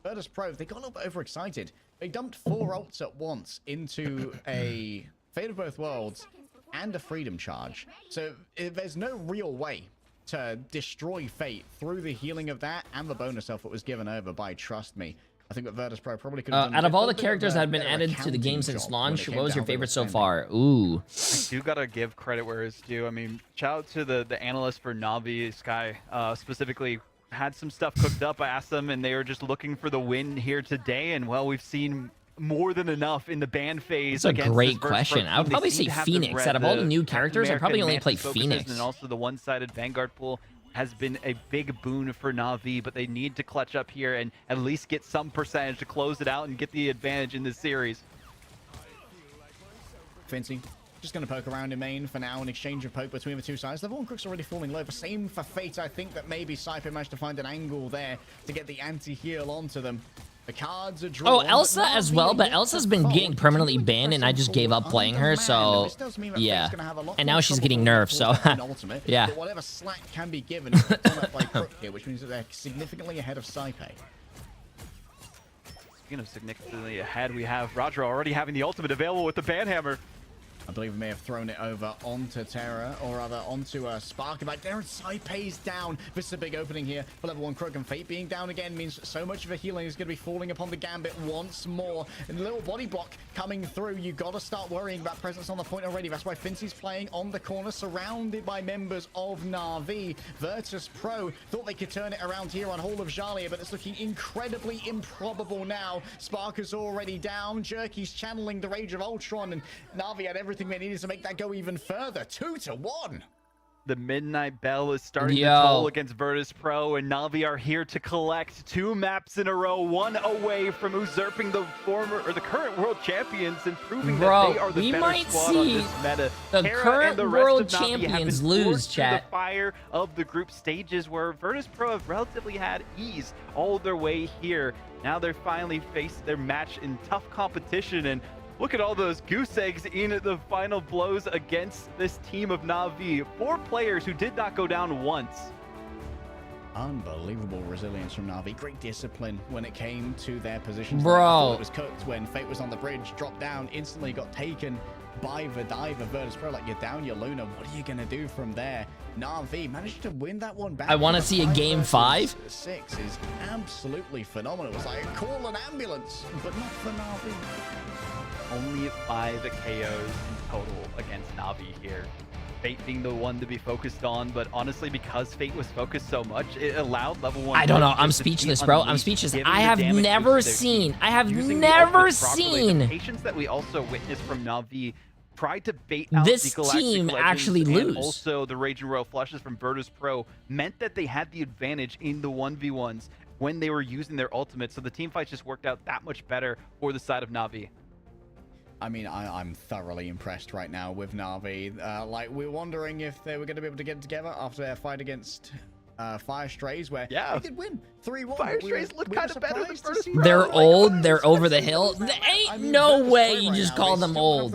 Virtus Pro, they got a little bit overexcited. They dumped 4 ults at once into a Fate of Both Worlds and a Freedom Charge. So there's no real way to destroy Fate through the healing of that and the bonus elf that was given over by Trust Me. I think that Virtus Pro probably could have done out of all the bit characters that have been better added to the game accounting since job launch, when it what was came your down to favorite so defending. far? Ooh. I do gotta give credit where it's due. I mean, shout out to the analyst for Navi, Sky, specifically had some stuff cooked up. I asked them, and they were just looking for the win here today. And well, we've seen more than enough in the ban phase. That's a great question. I would probably say Phoenix. Out of all the new characters, I probably only play Phoenix. And also the one-sided Vanguard pool has been a big boon for Navi, but they need to clutch up here and at least get some percentage to close it out and get the advantage in this series. Fincy, just going to poke around in main for now, an exchange of poke between the two sides. Level 1 Crook's already falling low. The same for Fate. I think that maybe Cypher managed to find an angle there to get the anti-heal onto them. The cards are drawn. Oh, Elsa as well, but Elsa's been getting permanently banned, and I just gave up playing her, so yeah. And now she's getting nerfed, so yeah. But whatever slack can be given is done up by Crook here, which means that they're significantly ahead of Cypher. Speaking of significantly ahead, we have Roger already having the ultimate available with the Banhammer. I believe we may have thrown it over onto Terra, or rather onto Spark. But Darren Saipei's down. This is a big opening here for level 1 Crook, and Fate being down again means so much of the healing is going to be falling upon the Gambit once more. And a little body block coming through. You got to start worrying about presence on the point already. That's why Fincy's playing on the corner, surrounded by members of Na'Vi. Virtus Pro thought they could turn it around here on Hall of Jalia, but it's looking incredibly improbable now. Spark is already down. Jerky's channeling the Rage of Ultron, and Na'Vi had everything they needed to make that go even further. 2-1. The Midnight Bell is starting to toll against Virtus Pro, and Na'Vi are here to collect 2 maps in a row, one away from usurping the current world champions and proving that they are the better squad on this meta. The Terra current and the rest world of Na'Vi have champions been lose, forced through chat. the fire of the group stages, where Virtus Pro have relatively had ease all their way here. Now they're finally faced their match in tough competition, and look at all those goose eggs in the final blows against this team of Na'Vi. 4 players who did not go down once. Unbelievable resilience from Na'Vi. Great discipline when it came to their positions. Bro. It was cooked when Fate was on the bridge, dropped down, instantly got taken by the dive of Virtus Pro. Like, you're down your Luna. What are you going to do from there? Na'Vi managed to win that one back. I want to see a game 5. 6 is absolutely phenomenal. It was like, call an ambulance, but not for Na'Vi. Only 5 KOs in total against Na'Vi here. Fate being the one to be focused on, but honestly, because Fate was focused so much, it allowed level 1. I don't know. I'm speechless, bro. I'm speechless. I have never seen. Patience that we also witnessed from Na'Vi tried to bait out this the Galactic team Legends, actually and lose. Also, the Rage and Royal Flushes from Virtus Pro meant that they had the advantage in the 1v1s when they were using their ultimates, so the team fights just worked out that much better for the side of Na'Vi. I mean, I'm thoroughly impressed right now with Na'Vi. Like, we're wondering if they were going to be able to get together after their fight against Fire Strays, where they did win 3-1. Fire Strays look kind of better than Virtus Pro. They're old. They're over the hill. There ain't no way you just call them old.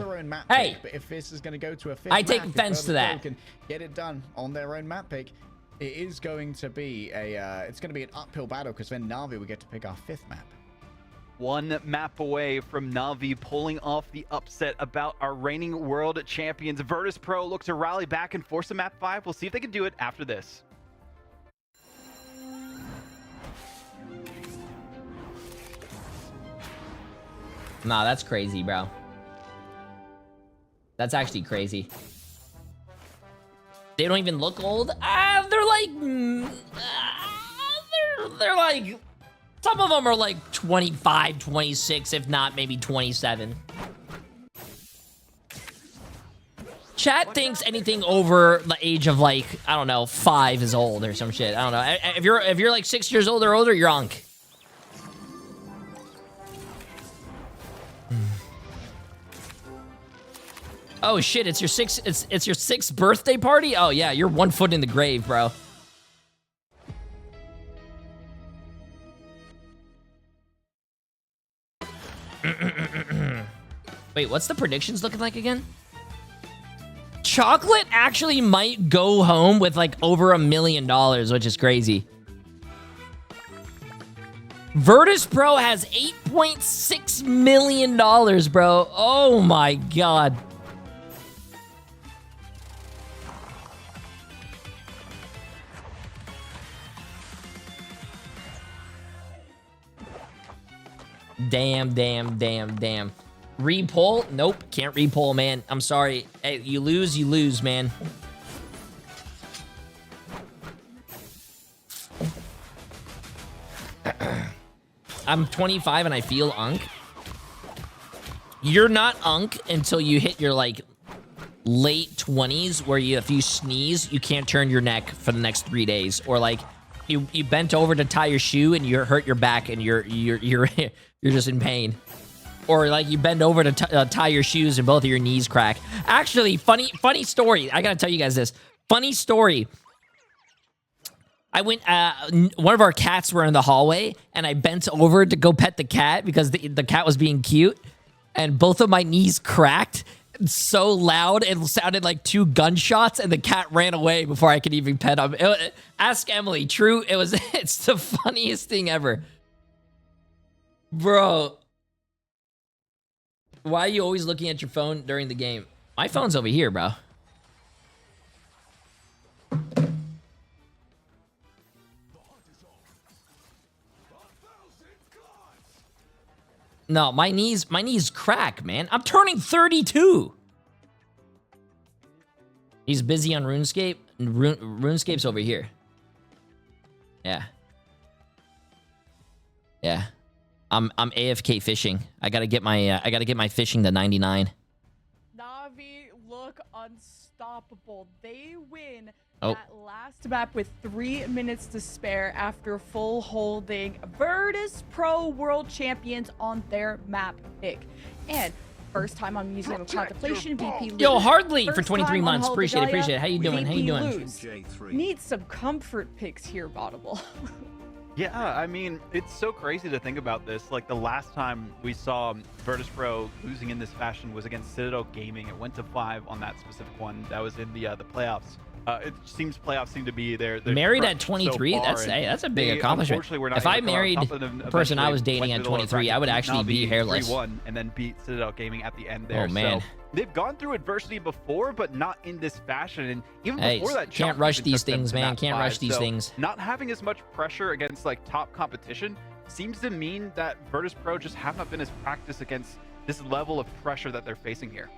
Hey, but if this is going to go to a 5th I take map, if offense to Virtus that. Pro can get it done on their own map pick, it is going to be it's going to be an uphill battle, because then Na'Vi will get to pick our 5th map. 1 map away from Na'Vi pulling off the upset about our reigning world champions. Virtus Pro look to rally back and force a map 5. We'll see if they can do it after this. Nah, that's crazy, bro. That's actually crazy. They don't even look old. They're like, they're like, some of them are like 25, 26, if not maybe 27. Chat thinks anything over the age of like, I don't know, 5 is old or some shit. I don't know. If you're like 6 years old or older, you're unk. Oh shit, it's your sixth birthday party? Oh yeah, you're 1 foot in the grave, bro. Wait, what's the predictions looking like again? Chocolate actually might go home with like over $1 million, which is crazy. Virtus Pro has $8.6 million, bro. Oh my god. Damn. Repoll? Nope, can't repoll, man. I'm sorry. Hey, you lose, man. I'm 25 and I feel unk. You're not unk until you hit your like late 20s where if you sneeze, you can't turn your neck for the next 3 days. Or like you bent over to tie your shoe and you hurt your back and you're just in pain. Or like you bend over to tie your shoes and both of your knees crack. Actually, funny story. I gotta tell you guys this. Funny story. I went, one of our cats were in the hallway and I bent over to go pet the cat because the cat was being cute. And both of my knees cracked so loud it sounded like 2 gunshots and the cat ran away before I could even pet him. Ask Emily. True, it's the funniest thing ever. Bro. Why are you always looking at your phone during the game? My phone's over here, bro. No, my knees crack, man. I'm turning 32. He's busy on RuneScape. RuneScape's over here. Yeah. Yeah. I'm AFK fishing. I gotta get my fishing to 99. Na'Vi look unstoppable. They win Oh. that last map with 3 minutes to spare after full holding Virtus Pro World Champions on their map pick. And first time on Museum of Contemplation, VP lose. Yo, Hardly for First 23 time on months. Hall of Appreciate it. Vidalia, How you doing? VP How you doing? lose. Need some comfort picks here, Vaudable. Yeah, I mean, it's so crazy to think about this. Like, the last time we saw Virtus Pro losing in this fashion was against Citadel Gaming. It went to 5 on that specific one. That was in the playoffs. It seems playoffs seem to be their Married at so 23? far, That's a and big they, accomplishment. unfortunately, were not If able I to come out married top of them. the person I was Eventually dating went at to the lower 23, I would bracket, actually be Navi hairless. 3-1, and then beat Citadel Gaming at the end there. Oh, man. So they've gone through adversity before, but not in this fashion. And even Hey, before that, can't Chalk rush even these took them things, to man. that Can't 5. rush these So things. Not having as much pressure against like top competition seems to mean that Virtus Pro just have not been as practiced against this level of pressure that they're facing here.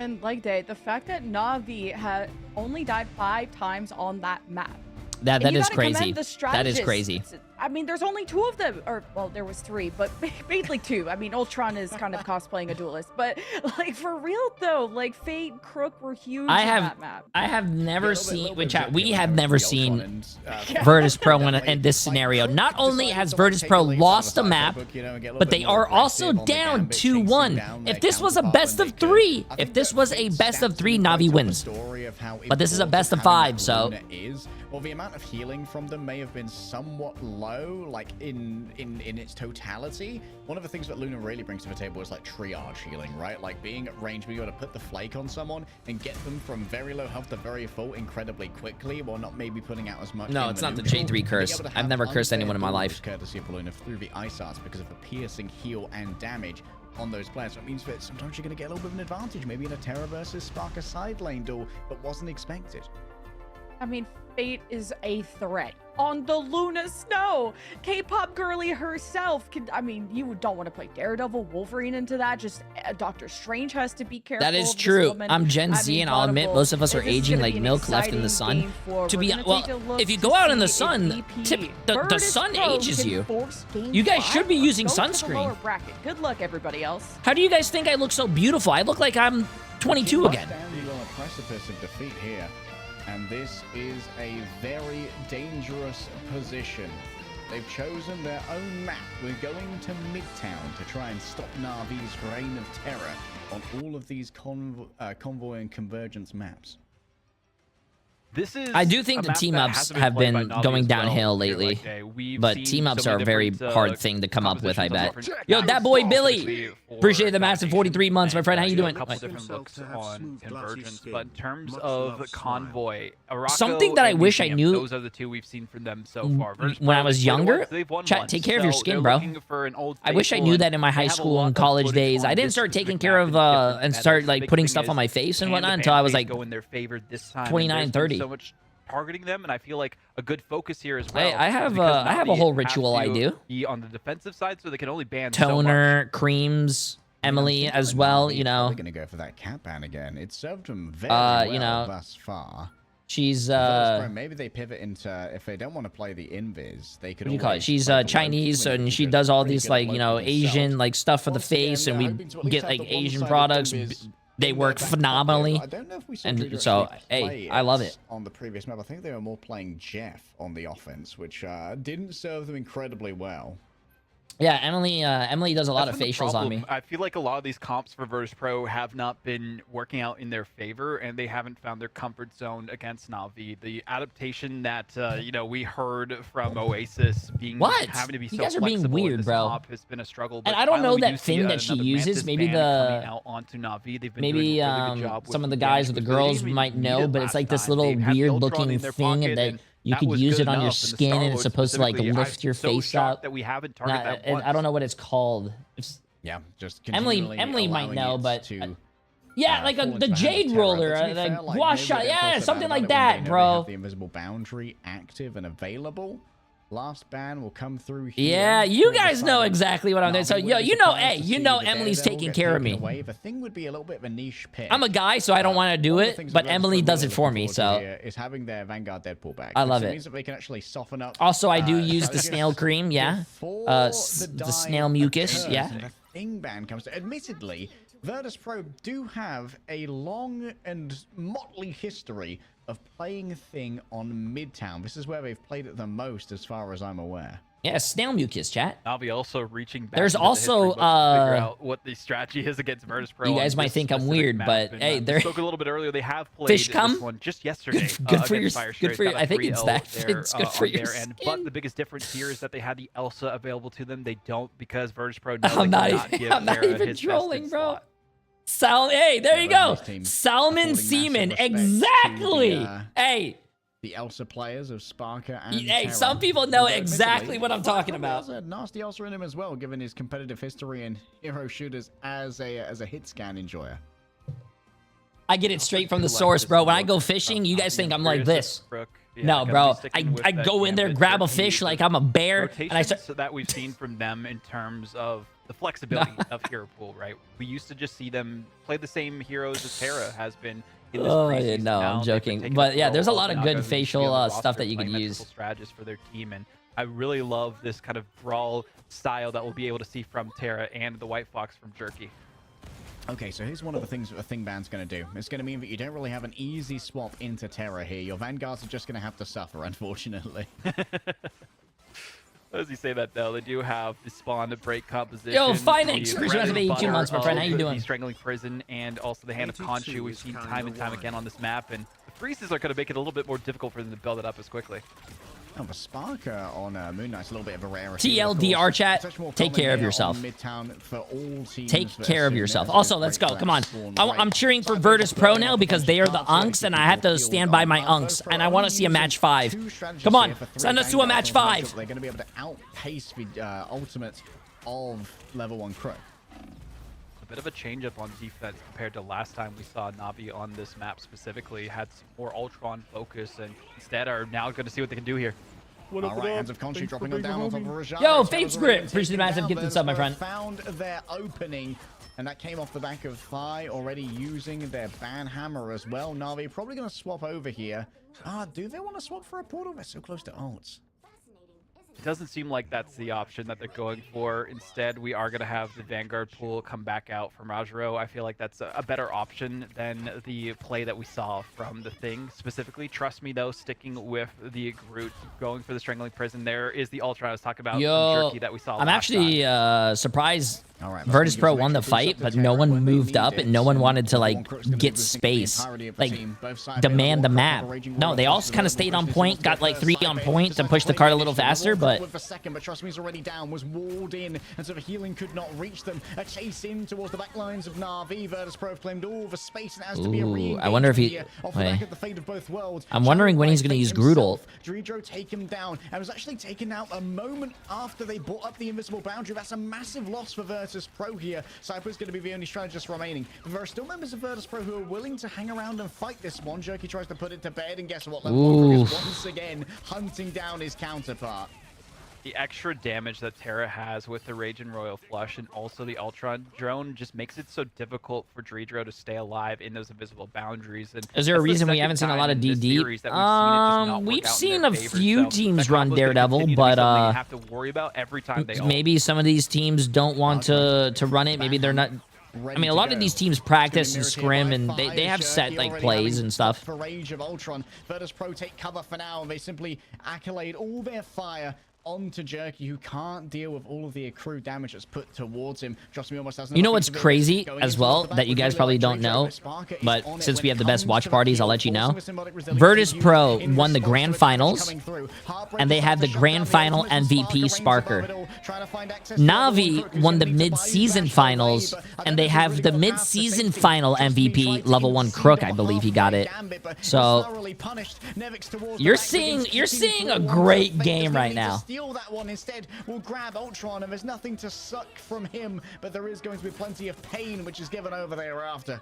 And like Day, the fact that Na'Vi had only died 5 times on that map. That And you is gotta crazy. commend the That is strategists. crazy. I mean, there's only 2 of them, or well, there was 3, but basically 2. I mean, Ultron is kind of cosplaying a duelist, but like for real though, like Fate, Crook were huge in that map. I have never seen, which we Ultron have never and, seen Virtus Pro in this scenario. Not only has Virtus Pro lost a map, but they are also down 2-1. If this was a best of 3, if this was a best of 3, Na'Vi wins. But this is a best of 5, so. Well, the amount of healing from them may have been somewhat low, like in its totality. One of the things that Luna really brings to the table is like triage healing, right? Like being at range, being able to put the flake on someone and get them from very low health to very full incredibly quickly, while not maybe putting out as much. No, it's not the Jay3 curse. I've never cursed anyone in my life. Courtesy of Luna through the ice arts because of the piercing heal and damage on those players. So it means that sometimes you're going to get a little bit of an advantage, maybe in a Terra versus Spark a side lane duel that wasn't expected. I mean, Fate is a threat on the Luna Snow. K-pop girly herself can, I mean, you don't want to play Daredevil, Wolverine into that. Just Doctor Strange has to be careful. That is of this true. woman. I'm Gen Z, and I'll admit most of us are aging like milk left in the sun. To be well, if you go out in the sun, the sun ages you. You guys should be using sunscreen. Good luck, everybody else. How do you guys think I look so beautiful? I look like I'm 22 again. precipice of defeat here. And this is a very dangerous position. They've chosen their own map. We're going to Midtown to try and stop Na'Vi's reign of terror on all of these convoy and convergence maps. This is I do think the team ups have been going downhill lately, but team ups are a very hard thing to come up with, I bet. Yo, that boy Billy! Appreciate the massive 43 months, my friend. How you doing? A couple different looks on convergence, but in terms of convoy, something that I wish I knew. Those are the two we've seen from them so far. When I was younger, take care of your skin, bro. I wish I knew that in my high school and college days. I didn't start taking care of and start like putting stuff on my face and whatnot until I was like 29, 30. So much targeting them, and I feel like a good focus here as well. I have a whole ritual I do. Be on the defensive side, so they can only ban toner, creams, Emily as well. You know, they're gonna go for that cat ban again. It served them very well you know, thus far. She's maybe they pivot into, if they don't want to play the invis, they could. What do you call it? She's Chinese, and she does all these like, you know, Asian like stuff for the face, and we get like Asian products. They work phenomenally. I don't know if we saw and so, hey, I love it. On the previous map, I think they were more playing Jeff on the offense, which didn't serve them incredibly well. Yeah, Emily does a lot of facials on me. I feel like a lot of these comps for Virtus Pro have not been working out in their favor, and they haven't found their comfort zone against Na'Vi. The adaptation that you know, we heard from Oasis having to be so guys are being flexible weird, this bro. comp has been a struggle. And I don't know that thing that she uses. Maybe out onto Na'Vi. They've been maybe doing a really good job some of the guys or the girls might know, but it's like this little weird looking thing that you could use it on your skin, and it's supposed to like lift your face up. That we haven't targeted that once. I don't know what it's called. Yeah, just Emily might know, but yeah, like the jade roller, like gua shot, yeah, something like that, bro. The invisible boundary active and available. Last ban will come through here. Yeah, you guys know exactly what I'm doing. So, yo, you know, hey, you know Emily's taking care of me. The thing would be a little bit of a niche pick. I'm a guy, so I don't want to do it, but Emily does it for me, so. Is having their Vanguard Deadpool back. I love it. Means that they can actually soften up. Also, I do use the snail cream, yeah. The snail mucus, yeah. The thing ban comes to, admittedly, Virtus Pro do have a long and motley history of playing Thing on Midtown. This is where they've played it the most, as far as I'm aware. Yeah, snail mucus, chat. I'll be also reaching back. There's also figure out what the strategy is against Virtus Pro. You guys might think I'm weird, but hey, they spoke a little bit earlier. They have played Fish this one just yesterday. Good for your. Good for your. I think it's that. It's good for your skin. But the biggest difference here is that they had the Elsa available to them. They don't, because Virtus Pro. I'm not even trolling, bro. Hey, there you go. Salmon Seaman, exactly. Hey. The Elsa players of Sparker and hey, some people know exactly what I'm talking about. There's a nasty Elsa in him as well, given his competitive history in hero shooters as a hit scan enjoyer. I get it straight from the source, bro. When I go fishing, you guys think I'm like this. No, bro. I go in there, grab a fish like I'm a bear, and I start. So that we've seen from them in terms of the flexibility of hero pool, right? We used to just see them play the same heroes as Terra has been. Oh, yeah, no, I'm joking. But yeah, there's a lot of good facial stuff that you could use. Strategists for their team, and I really love this kind of brawl style that we'll be able to see from Terra and the White Fox from Jerky. Okay, so here's one of the things that the Thing ban's going to do. It's going to mean that you don't really have an easy swap into Terra here. Your Vanguards are just going to have to suffer, unfortunately. As you say that, though, they do have the spawn to break composition. Yo, Finex, appreciate the 82 months, my friend. How you doing? The Strangling Prison and also the Hand of Khonshu we've seen time and time again on this map, and the freezes are going to make it a little bit more difficult for them to build it up as quickly. Oh, the Sparker on Moon Knight's a little bit of a rarity. TLDR chat, take care of yourself. Take care of yourself. Also, let's go. Come on. I'm cheering for Virtus Pro now because they are the unks, and I have to stand by my unks, and I want to see a match 5. Come on, send us to a match 5. They're going to be able to outpace the ultimate of level 1 Crook. A bit of a change up on defense compared to last time we saw Na'Vi on this map specifically. Had some more Ultron focus, and instead are now going to see what they can do here. All right, Hands of Khonshu dropping on down on top of Rajah. Yo, Fate's Grip. Appreciate the massive gifted sub, my friend. Found their opening, and that came off the back of Thigh already using their ban hammer as well. Na'Vi probably going to swap over here. Do they want to swap for a portal? They're so close to ults. doesn't seem like that's the option that they're going for. Instead, we are going to have the Vanguard pool come back out from Rajaro. I feel like that's a better option than the play that we saw from the Thing specifically. Trust me, though, sticking with the Groot, going for the Strangling Prison. There is the Ultra I was talking about, Yo, Jerky that we saw I'm last actually time. surprised Virtus Pro won the fight, but no one moved up and no one wanted to like get space, like demand the map. No, they all kind of stayed on point, got like 3 on point to push the card a little faster, but with a second, but trust me, he's already down, was walled in, and so the healing could not reach them. A chase in towards the back lines of Na'Vi. Virtus Pro have claimed all the space, and it has to be a ooh, I wonder if he. off the back of the fate of both worlds. I'm wondering when he's going to use Groodle. Dreidro take him down, and was actually taken out a moment after they brought up the invisible boundary. That's a massive loss for Virtus Pro here. Cypher's going to be the only strategist remaining. But there are still members of Virtus Pro who are willing to hang around and fight this one. Jerky tries to put it to bed, and guess what? Level 1 is once again hunting down his counterpart. The extra damage that Terra has with the Rage and Royal Flush and also the Ultron drone just makes it so difficult for Dreidro to stay alive in those invisible boundaries. And is there a reason we haven't seen a lot of DD? We've seen a few teams run Daredevil, but have to worry about every time they maybe some of these teams don't want to run it. Maybe they're not. I mean, a lot of these teams practice and scrim, and they have set like plays and stuff. For Rage of Ultron, Virtus Pro take cover for now, and they simply accolade all their fire onto Jerky, who can't deal with all of the accrued damage that's put towards him. Trust me, almost has you know what's crazy as well that you guys probably don't know, but since we have the best watch parties, I'll let you know. Virtus Pro won the grand finals, and they have the grand final MVP Sparker. Na'Vi won the mid-season finals, and they have the mid-season final MVP level 1 Crook. I believe he got it. So you're seeing a great game right now. That one instead will grab Ultron, and there's nothing to suck from him, but there is going to be plenty of pain which is given over thereafter.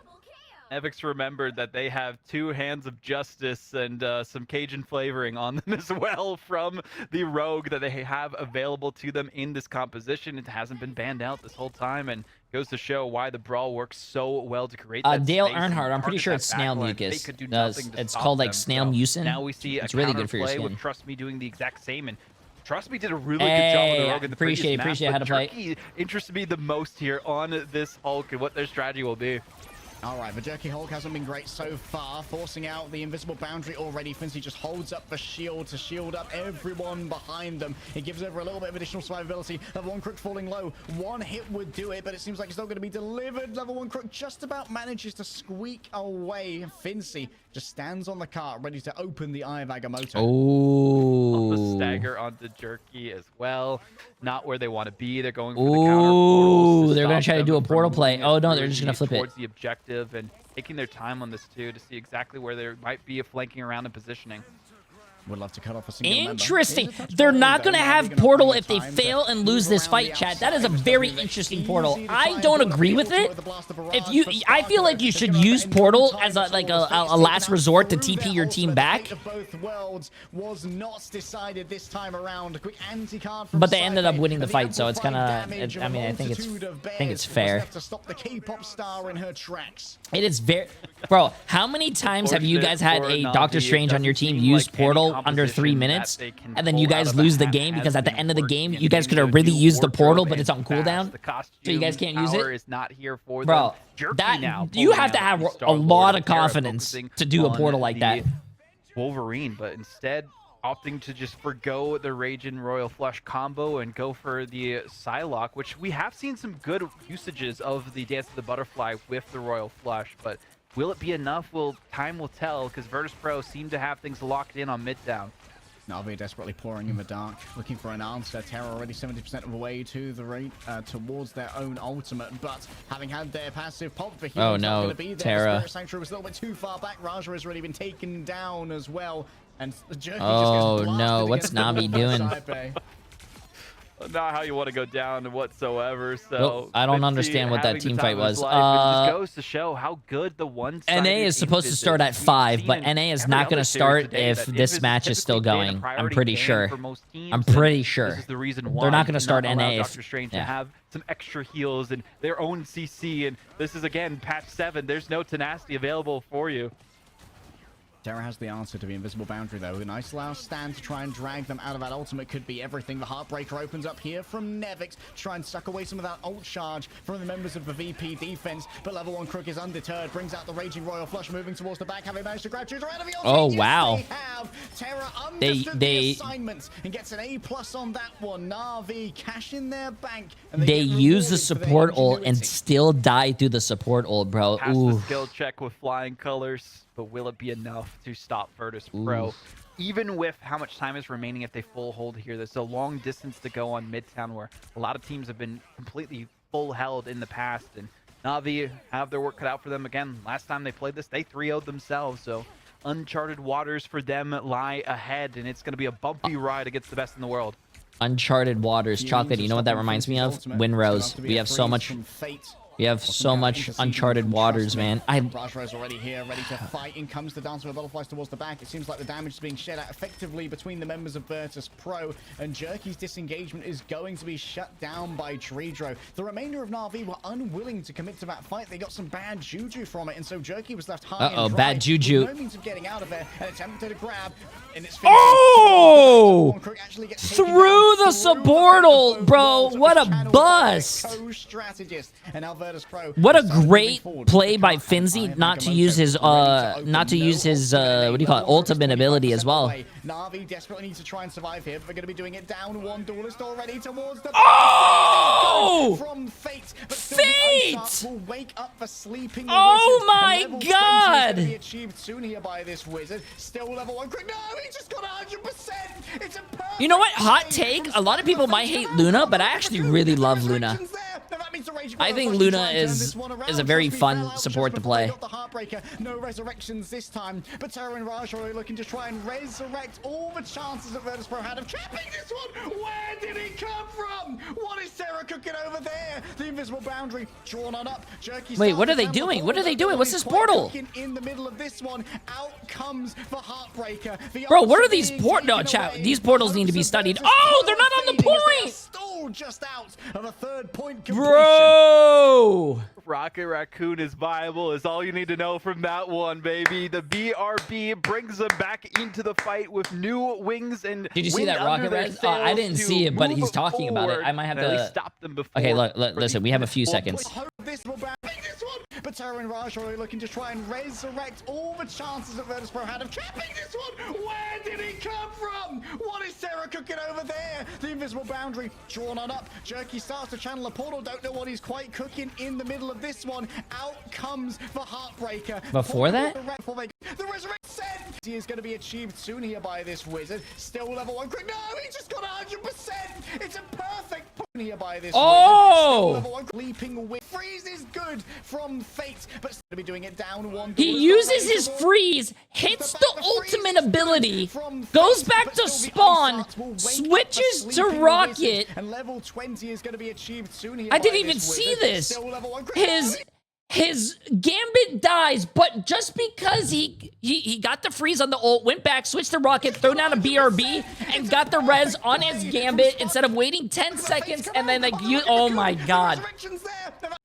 Nevix remembered that they have 2 hands of justice and some Cajun flavoring on them as well from the rogue that they have available to them in this composition. It hasn't been banned out this whole time, and goes to show why the brawl works so well to create that Dale space Earnhardt, I'm pretty sure it's snail mucus. It's called like snail mucin. Now we see it's really good for your skin. With Trust Me doing the exact same, and Trust Me did a really good job on the rogue in the appreciate how to play. Jerky interested me the most here on this Hulk and what their strategy will be. All right, the Jerky Hulk hasn't been great so far, forcing out the invisible boundary already. Fincy just holds up the shield to shield up everyone behind them. It gives over a little bit of additional survivability. Level 1 Crook falling low. 1 hit would do it, but it seems like it's not going to be delivered. Level 1 Crook just about manages to squeak away. Fincy just stands on the cart, ready to open the Eye of Agamotto. Oh. The stagger onto Jerky as well. Not where they want to be. They're going for the counter portals. They're going to try to do a portal play. Oh, no, they're just going to flip it. Towards the objective and taking their time on this too to see exactly where there might be a flanking around and positioning. Would love to cut off a single interesting. They're not going to have portal if they fail and lose this fight, chat. That is a very interesting portal. I don't agree with it. I feel like you should use portal as a last resort to TP your team back. But they ended up winning the fight, so it's kind of. I mean, I think it's fair. It is very, bro. How many times have you guys had a Doctor Strange on your team use portal under 3 minutes, and then you guys lose the game because at the end of the game you guys could have really used the portal, but it's on cooldown, so you guys can't use it. Bro, that you have to have a lot of confidence to do a portal like that. Wolverine, but instead opting to just forgo the Rage and Royal Flush combo and go for the Psylocke, which we have seen some good usages of the Dance of the Butterfly with the Royal Flush, but will it be enough? Time will tell, because Virtus Pro seem to have things locked in on mid-down. Na'Vi desperately pouring in the dark, looking for an answer. Terra already 70% of the way to the rate towards their own ultimate, but having had their passive pop for humans, oh no, be Terra. Spirit Sanctuary was a little bit too far back. Raja has already been taken down as well, and Jerky oh just gets no, what's Na'Vi doing? Not how you want to go down whatsoever. So nope, I don't understand what that team fight was. It just goes to show how good the one-sided NA is supposed to start at 5, but NA is not going to start if this match is still going. I'm pretty sure. I'm pretty sure. This is the reason why they're not going to start NA if Doctor Strange to have some extra heals and their own CC. And this is again patch 7. There's no tenacity available for you. Terra has the answer to the invisible boundary, though. A nice last stand to try and drag them out of that ultimate could be everything. The Heartbreaker opens up here from Nevix to try and suck away some of that ult charge from the members of the VP defense. But level 1 Crook is undeterred, brings out the Raging Royal Flush, moving towards the back. Have they managed to grab Judah out of the ultimate? Oh, Yes, wow. they have. Terra understood the assignments and gets an A+ on that one. Na'Vi cash in their bank. And They get use the rewarded for their support ult and ingenuity. still die through the support ult, bro. Pass the Ooh. skill check with flying colors, but will it be enough to stop Virtus Pro? Ooh. Even with how much time is remaining if they full hold here, there's a long distance to go on Midtown where a lot of teams have been completely full held in the past, and Na'Vi have their work cut out for them again. Last time they played this, they 3-0'd themselves, so uncharted waters for them lie ahead, and it's going to be a bumpy ride against the best in the world. Uncharted waters. Chocolate, you know what that reminds me of? Winrose. We have so much... We have so much uncharted waters, man. Rajra's already here, ready to fight. In comes the Dancer of Butterflies towards the back. It seems like the damage is being shed out effectively between the members of Virtus Pro, and Jerky's disengagement is going to be shut down by Tridro. The remainder of Na'Vi were unwilling to commit to that fight. They got some bad juju from it, and so Jerky was left high and dry, bad juju. with no means of getting out of there, and attempted to grab. And it's Oh! Through the support ult, bro. What a bust. Co-strategist. And now Virtus Pro. What a great play by Finzi not to use his what do you call it, ultimate ability as well. Na'Vi desperately needs to try and survive here, but they're going to be doing it down one duelist already towards the from Fate. But Fate will wake up the sleeping oh my god! Be achieved soon here by this wizard. Still level 1 quick. No, he just got 100%. It's a perfect. You know what? Hot take. A lot of people might hate Luna, but I actually really love Luna. I think Luna is a very fun support to play. The Heartbreaker, no resurrections this time, but Terra and Raj are looking to try and resurrect all the chances that Virtus Pro had of trapping this one. Where did he come from? What is Terra cooking over there? The invisible boundary drawn on up. Jerky. Wait, what are they doing? What are they doing? What's this portal? In the middle of this one, out comes the Heartbreaker. Bro, what are these no, chat? These portals need to be studied. Oh, they're not on the point. Still just out of a 3rd point. Bro! Rocket Raccoon is viable is all you need to know from that one, baby. The BRB brings them back into the fight with new wings and did you see that rocket res? Oh, I didn't see it, but he's talking about it. I might have to stop them before. Okay, look, listen, we have a few seconds. But Terra and Raj are looking to try and resurrect all the chances that Virtus Pro had of trapping this one. Where did he come from? What is Terra cooking over there? The invisible boundary drawn on up. Jerky starts to channel a portal. Don't know what he's quite cooking in the middle of this one. Out comes the Heartbreaker. Before that? The resurrection he is going to be achieved soon here by this wizard. Still level 1 quick. No, he just got 100%. It's a perfect point here by this wizard. Still level 1 leaping with freeze is good from Fate, but still be doing it down one. He uses his freeze, hits the ultimate ability, goes back to spawn, switches to rocket. And level 20 is going to be achieved soon here. I didn't even see this. His Gambit dies, but just because he got the freeze on the ult, went back, switched to rocket, throw down a BRB, and got the res on his Gambit instead of waiting 10 seconds and then like oh my god.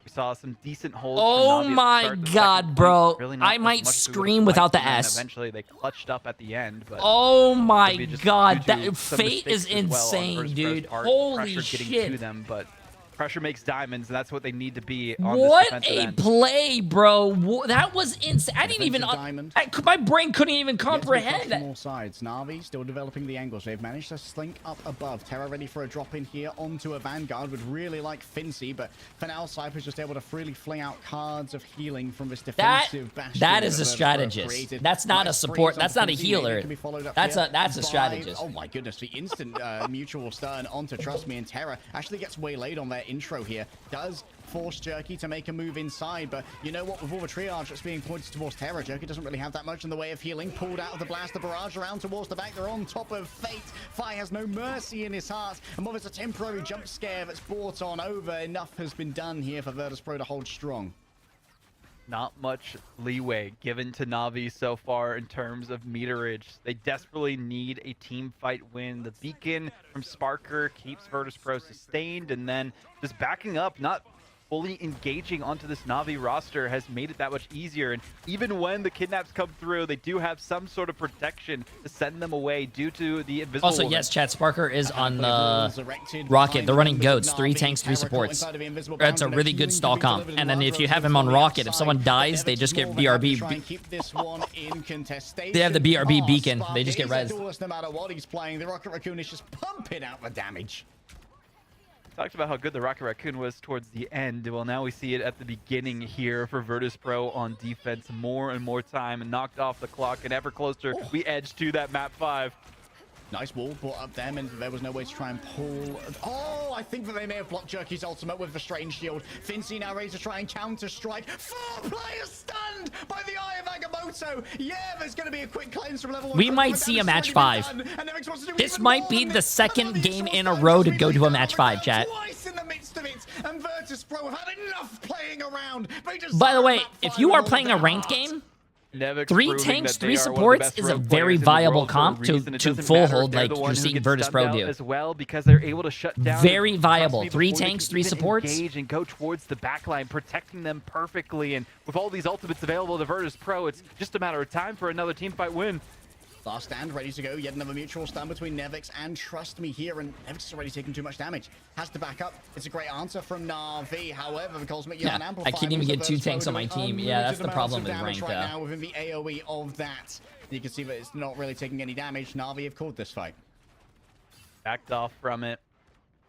We saw some decent holds. Oh my god, bro. Really I might scream without the S. Eventually they clutched up at the end, but oh my god, that Fate is insane, dude. Holy shit. To them, but pressure makes diamonds, and that's what they need to be on what this a end. play, bro. That was insane. I didn't even my brain couldn't even comprehend that. More sides. Na'Vi still developing the angles. They've managed to slink up above. Terra ready for a drop in here onto a Vanguard. Would really like Fincy, but for now Cypher's just able to freely fling out cards of healing from this defensive bastion. That is a strategist. That's not a support. That's not a healer. That's a strategist. Oh my goodness, the instant mutual stun onto Trust Me, and Terra actually gets waylaid on their intro here. Does force Jerky to make a move inside, but you know what, with all the triage that's being pointed towards Terra, Jerky doesn't really have that much in the way of healing. Pulled out of the blast, the barrage around towards the back. They're on top of Fate. Fire has no mercy in his heart, and while it's a temporary jump scare that's brought on over, enough has been done here for Virtus Pro to hold strong. Not much leeway given to Na'Vi so far in terms of meterage. They desperately need a team fight win. The beacon from Sparker keeps Virtus Pro sustained, and then just backing up, not fully engaging onto this Na'Vi roster has made it that much easier. And even when the kidnaps come through, they do have some sort of protection to send them away due to the invisible Also, woman. yes, chat, Sparker is on Rocket. They're running goats, 3 tanks, 3 supports. That's a really good stall comp. And then if you have him on Rocket, if someone dies, they just get BRB. They have the BRB beacon. They just get res. No matter what he's playing, the Rocket Raccoon is just pumping out the damage. Talked about how good the Rocket Raccoon was towards the end. Well, now we see it at the beginning here for Virtus.pro on defense. More and more time and knocked off the clock, and ever closer we edge to that map 5. Nice wall brought up them, and there was no way to try and pull. Oh, I think that they may have blocked Jerky's ultimate with the strange shield. Fincy now ready to try and counter strike. 4 players stunned by the Eye of Agamotto. Yeah, there's going to be a quick cleanse from level 1. We might see a match 5. This might be the second game in a row to go to a match 5, chat. Twice in the midst of it, and Virtus.pro have had enough playing around. By the way, if you are playing a ranked game, 3 tanks, 3 supports is a very viable comp to full hold like you're seeing Virtus.pro do. As well, because they're able to shut down. Very viable. 3 tanks, 3 supports. Engage and go towards the backline, protecting them perfectly. And with all these ultimates available to Virtus.pro, it's just a matter of time for another teamfight win. Last stand ready to go. Yet another mutual stand between Nevix and Trust Me here. And Nevix has already taken too much damage. Has to back up. It's a great answer from Na'Vi. However, the Cosmic Yarn I can't even get 2 tanks on my team. Yeah, that's the problem with ranked. Right now within the AoE of that. You can see that it's not really taking any damage. Na'Vi have called this fight. Backed off from it.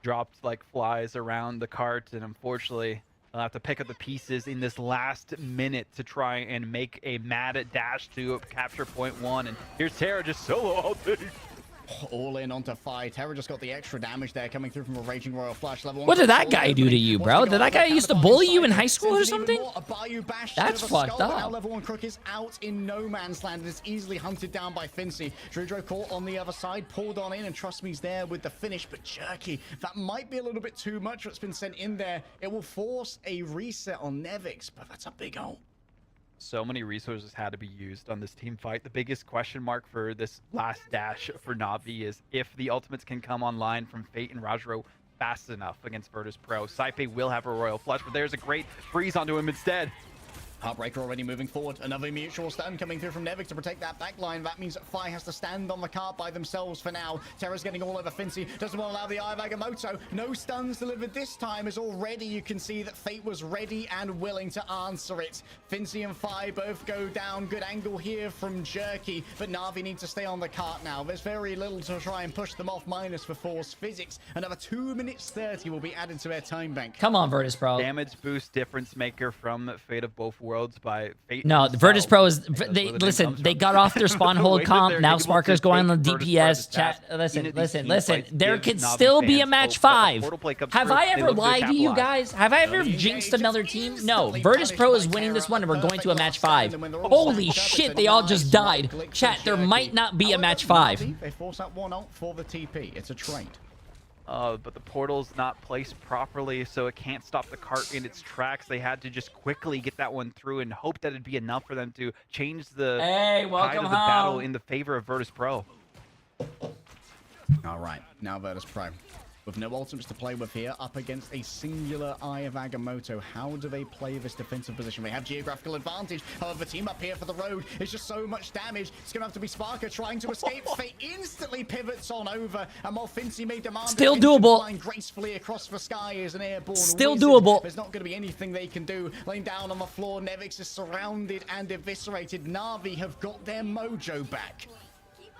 Dropped like flies around the cart. And unfortunately, they'll have to pick up the pieces in this last minute to try and make a mad dash to capture point 1. And here's Terra just solo all day. All in onto Fi. Terra just got the extra damage there coming through from a Raging Royal Flash level 1. What did that guy do to you, bro? Did that guy used to bully you in high school or something? That's fucked up. Now level 1 Crook is out in no man's land and is easily hunted down by Fincy. Drudro caught on the other side, pulled on in, and Trust Me's there with the finish. But Jerky, that might be a little bit too much what's been sent in there. It will force a reset on Nevix, but that's a big hole. So many resources had to be used on this team fight. The biggest question mark for this last dash for Na'Vi is if the ultimates can come online from Fate and Rajro fast enough against Virtus.pro. Saipe will have a Royal Flush, but there's a great freeze onto him instead. Heartbreaker already moving forward. Another mutual stun coming through from Nevix to protect that backline. That means Fi has to stand on the cart by themselves for now. Terra's getting all over Fincy. Doesn't want to allow the Eye of Agamotto. No stuns delivered this time, as already you can see that Fate was ready and willing to answer it. Fincy and Fi both go down. Good angle here from Jerky, but Na'Vi need to stay on the cart now. There's very little to try and push them off, minus for Force Physics. Another 2 minutes 30 will be added to their time bank. Come on, Virtus.pro. Damage boost difference maker from Fate of both worlds by Fate. No, the Virtus.pro is listen, they got off their spawn hold comp. Now Sparker's going on the DPS chat. Listen. There could still be a match 5. Have I ever lied to you guys? Have I ever jinxed another team? No, Virtus.pro is winning this one and we're going to a match 5. Holy shit, they all just died. Chat, there might not be a match 5. They force that one out for the TP. It's a trade. But the portal's not placed properly, so it can't stop the cart in its tracks. They had to just quickly get that one through and hope that it'd be enough for them to change the tide of the battle in the favor of Virtus.pro. All right, now Virtus.pro. With no ultimates to play with here, up against a singular Eye of Agamotto. How do they play this defensive position? They have geographical advantage. However, team up here for the road is just so much damage. It's going to have to be Sparker trying to escape. Fate instantly pivots on over. And while Fincy may demand still doable. Flying gracefully across the sky is an airborne still wizard. Doable. There's not going to be anything they can do. Laying down on the floor, Nevix is surrounded and eviscerated. Na'Vi have got their mojo back.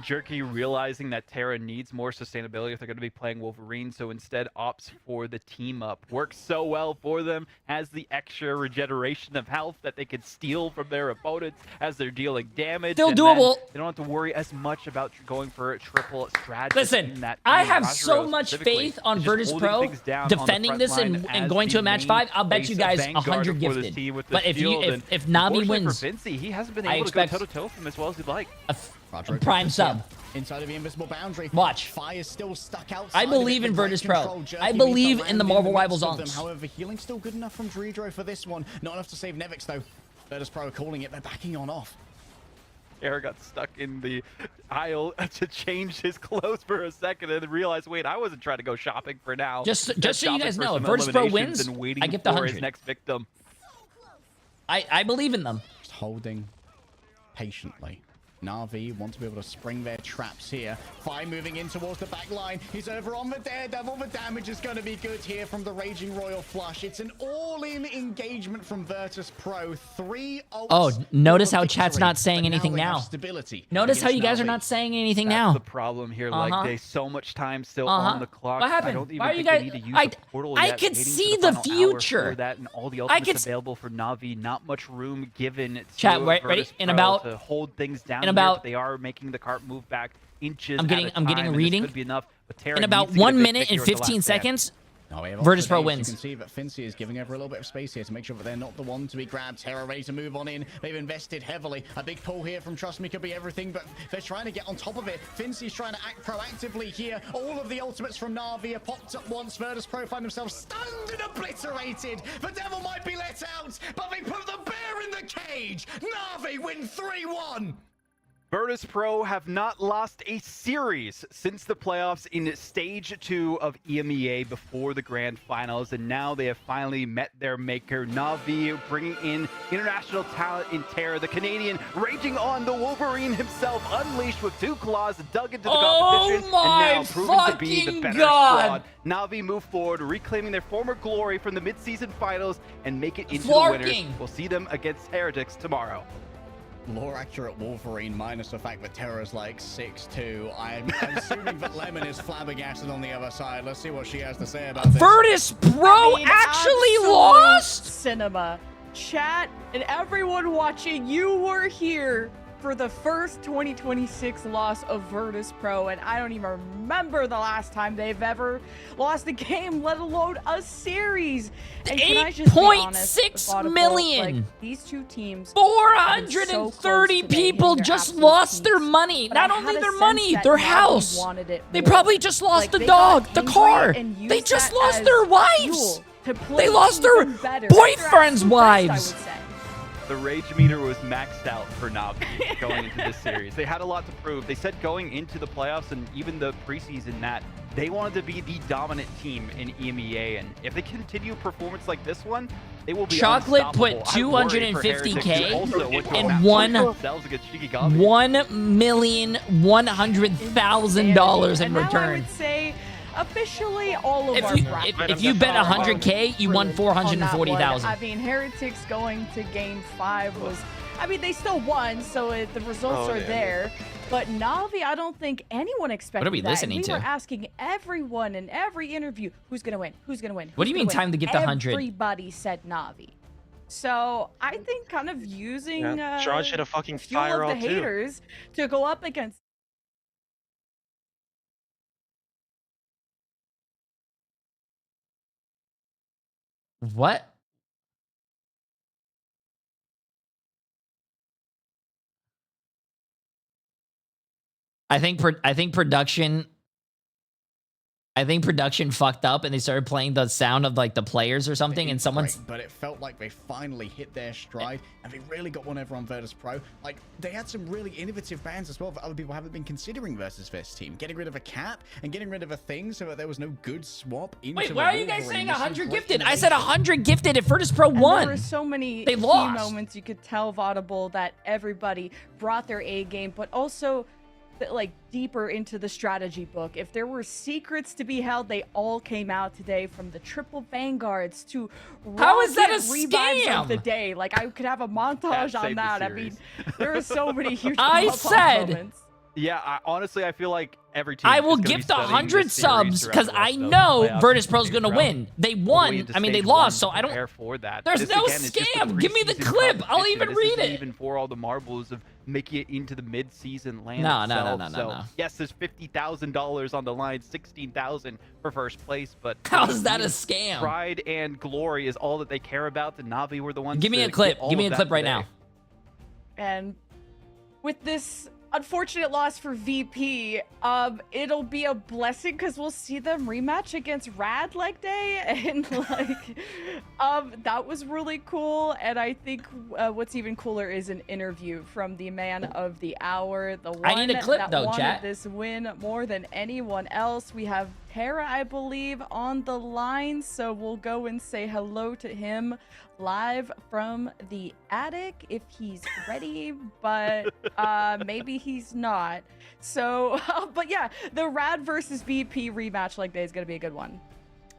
Jerky realizing that Terra needs more sustainability if they're going to be playing Wolverine, so instead opts for the team up. Works so well for them, has the extra regeneration of health that they can steal from their opponents as they're dealing damage. Still doable. They don't have to worry as much about going for a triple strategy. Listen, I have so much faith on Virtus.pro defending this and going to a match 5. I'll bet you guys 100 gifted. But if Na'Vi wins, he hasn't been able to go toe-to-toe from as well as he'd like. Prime sub. Inside of the invisible boundary. Watch. Fire still stuck outside. I believe in Virtus.pro. I believe in the Marvel Rivals arms. However, healing still good enough from Drudro for this one. Not enough to save Nevix though. Virtus.pro calling it. They're backing on off. Terra got stuck in the aisle to change his clothes for a second and then realized, wait, I wasn't trying to go shopping for now. Just so you guys know, if Virtus Virtus Pro wins, and waiting I get the for 100. his next victim. I believe in them. Just holding patiently. Na'Vi want to be able to spring their traps here. Fi moving in towards the back line. He's over on the Daredevil. The damage is going to be good here from the Raging Royal Flush. It's an all-in engagement from Virtus Pro. 3 ults. Oh, notice how for chat's victory, not saying but anything they have now. Stability Notice how you guys are against not Na'Vi. saying anything That's now. the problem here. Like, there's so much time still on the clock. What I happened? don't even Why are you think guys? they need to use I the portal I yet. could Waiting see for the final hour future. for that and all the I ultimates could. available for Na'Vi. Not much room given to Chat, ready? Virtus In Pro about. to hold things down. In here, about. but they are making the cart move back inches. I'm getting at a I'm time, getting a and reading. This could be enough, but Terra In about needs to get a 1 big minute victory and with the 15 last stand. seconds. No, we have Virtus lots of Pro names. wins. You can see that Fincy is giving over a little bit of space here to make sure that they're not the one to be grabbed. Terra ready to move on in. They've invested heavily. A big pull here from Trust Me could be everything, but they're trying to get on top of it. Fincy's trying to act proactively here. All of the ultimates from Na'Vi are popped up once. Virtus Pro find themselves stunned and obliterated. The devil might be let out, but they put the bear in the cage. Na'Vi win 3-1. Virtus Pro have not lost a series since the playoffs in Stage 2 of EMEA before the Grand Finals, and now they have finally met their maker. Na'Vi bringing in international talent in Terra, the Canadian raging on the Wolverine himself, unleashed with 2 claws, dug into the competition, and now proven to be the better squad. Na'Vi move forward, reclaiming their former glory from the mid-season finals and make it into the winners. We'll see them against Heretics tomorrow. Lore accurate Wolverine minus the fact that Terra's like 6'2". I'm assuming that Lemon is flabbergasted on the other side. Let's see what she has to say about this. Virtus Pro actually lost? Cinema. Chat and everyone watching, you were here for the first 2026 loss of Virtus Pro, and I don't even remember the last time they've ever lost a game, let alone a series. And can I just be honest, 8.6 million. like, these two teams, 430 people just lost their money. Not only their money, their house. They probably just lost the dog, the car. They just lost their wives. They lost their boyfriend's wives. The rage meter was maxed out for Na'Vi going into this series. They had a lot to prove. They said going into the playoffs and even the preseason that they wanted to be the dominant team in EMEA, and if they continue a performance like this one, they will be Chocolate unstoppable. put 250K and $1 $1,100,000 in I return. would say officially all of If our you, brackets if you bet are 100K, you won on that one. 440,000. I mean, Heretics going to game 5 was, I mean, they still won, so the results are there. But Na'Vi, I don't think anyone expected What are we that. listening to? We were asking everyone in every interview, who's going to win? Who's going to win? What do you mean time to get the 100? Everybody said Na'Vi. So I think kind of using Sean should have fucking fuel of fire the all too. haters to go up against What? I think production fucked up and they started playing the sound of like the players or something, and someone's. But it felt like they finally hit their stride and they really got one over on Virtus Pro. Like, they had some really innovative bans as well that other people haven't been considering versus this team. Getting rid of a cap and getting rid of a thing so that there was no good swap into. Wait, the why are you guys Wolverine. saying This is 100 great gifted? I innovation. said 100 gifted if Virtus Pro And won. there were so many They key lost. moments you could tell Vaudable that everybody brought their A game, but also like deeper into the strategy book. If there were secrets to be held, they all came out today, from the triple vanguards to How is that a rocket revives scam? of the day. Like, I could have a montage on saved the that. I series. mean, there are so many huge I pop-up said- moments. Yeah, honestly, I feel like every team. I will is gonna be gift the studying 100 this series subs throughout because the I rest of the know playoffs Virtus and Pro's stage gonna round. win. They All the way won. into I mean, they stage lost, one so to I don't. prepare for that. There's This, no again, is just the scam. Give me the preseason clip. I'll competition. even This read isn't it. Even for all the marbles of making it into the mid-season land No, itself. no. So, yes, there's $50,000 on the line, $16,000 for first place, but How is that a team's scam? Pride and glory is all that they care about. The Na'Vi were the ones. Give me to a clip. get all Give me of a that clip right today. now. And with this unfortunate loss for VP. It'll be a blessing because we'll see them rematch against Rad leg day, and like, that was really cool. And I think what's even cooler is an interview from the man of the hour, the one I need a clip, that though, wanted chat. this win more than anyone else. We have Tara, I believe, on the line, so we'll go and say hello to him live from the attic if he's ready, but maybe he's not. So, but yeah, the Rad versus VP rematch leg day is gonna be a good one.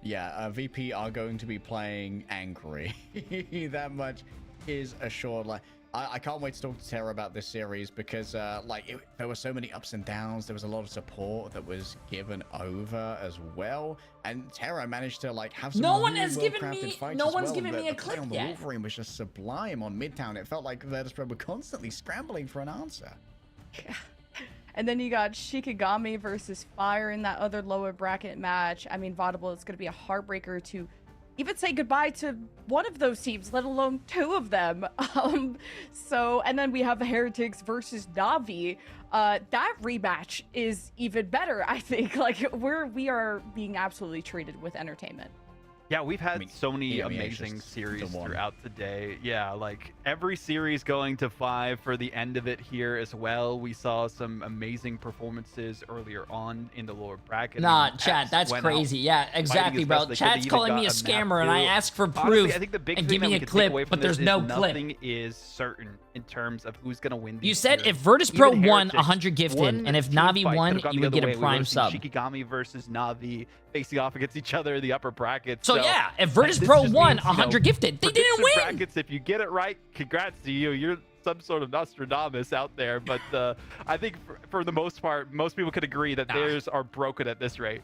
Yeah, VP are going to be playing angry. That much is assured. Like, I can't wait to talk to Tara about this series because, there were so many ups and downs. There was a lot of support that was given over as well, and Tara managed to have some. No one really has given well-crafted me. fights No as one's well. given The me a play clip on the yet. Wolverine was just sublime on Midtown. It felt like Virtus.pro were constantly scrambling for an answer. And then you got Shikigami versus Fire in that other lower bracket match. I mean, Vaudable, it's going to be a heartbreaker to even say goodbye to one of those teams, let alone two of them. And then we have the Heretics versus Navi. That rematch is even better, I think. We are being absolutely treated with entertainment. Yeah, we've had so many amazing series throughout the day. Yeah, every series going to 5 for the end of it here as well. We saw some amazing performances earlier on in the lower bracket. Nah, chat, that's crazy. Yeah, exactly, bro. Chat's calling me a scammer, and I ask for proof. Honestly, I think the big and thing give that me we a can take clip, away from but there's this no is clip. nothing is certain in terms of who's going to win. You said if Virtus.pro won 100 gifted, and if Navi won, you would get a prime sub. Shikigami versus Navi facing off against each other in the upper bracket. So yeah, if Virtus.pro won 100 gifted, they didn't win. Brackets, if you get it right, congrats to you. You're some sort of Nostradamus out there, but I think for the most part, most people could agree that theirs are broken at this rate.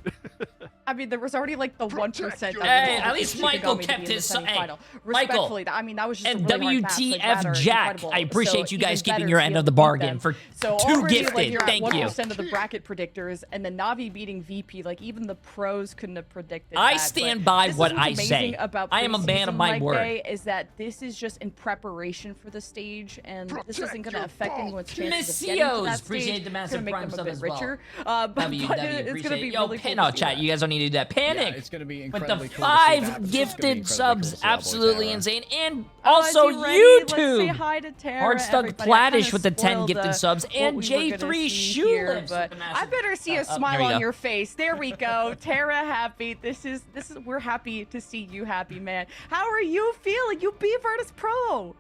I mean, there was already the 1%. Hey, at least Michael kept his semifinal. Michael, Respectfully, I mean, that was just and a really hard match. WTF Jack, incredible. I appreciate So you guys even keeping better your to end be of the able to beat bargain them. for So 2 already, gifted. You're Thank at you. 1% of the bracket predictors, and then Navi beating VP. Even the pros couldn't have predicted. I that, stand but by this is what what's I amazing say. About I am a man of preseason my leg word. day is that this is just in preparation for the stage, and this isn't going to affect anyone's chances of getting to that Missios, stage. appreciate the It's massive gonna make prime them a sub bit as well. richer. But it's going to be Yo, really cool. Pano to see chat, that. you guys don't need to do that. Panic. Yeah, it's going to be With incredibly the cool to see that. 5 It's gonna be gifted incredibly cool subs, to see our boy absolutely Tara. insane. And Oh, also is he ready? Let's say YouTube. hi to Tara, Hard Stuck everybody. I kinda Platish with the 10 spoiled, gifted subs. what And we were gonna Jay3 see here, Shoelips. but I better see a here smile we on go. your face. There we go. Tara happy. This is we're happy to see you happy, man. How are you feeling? You beat Virtus.pro.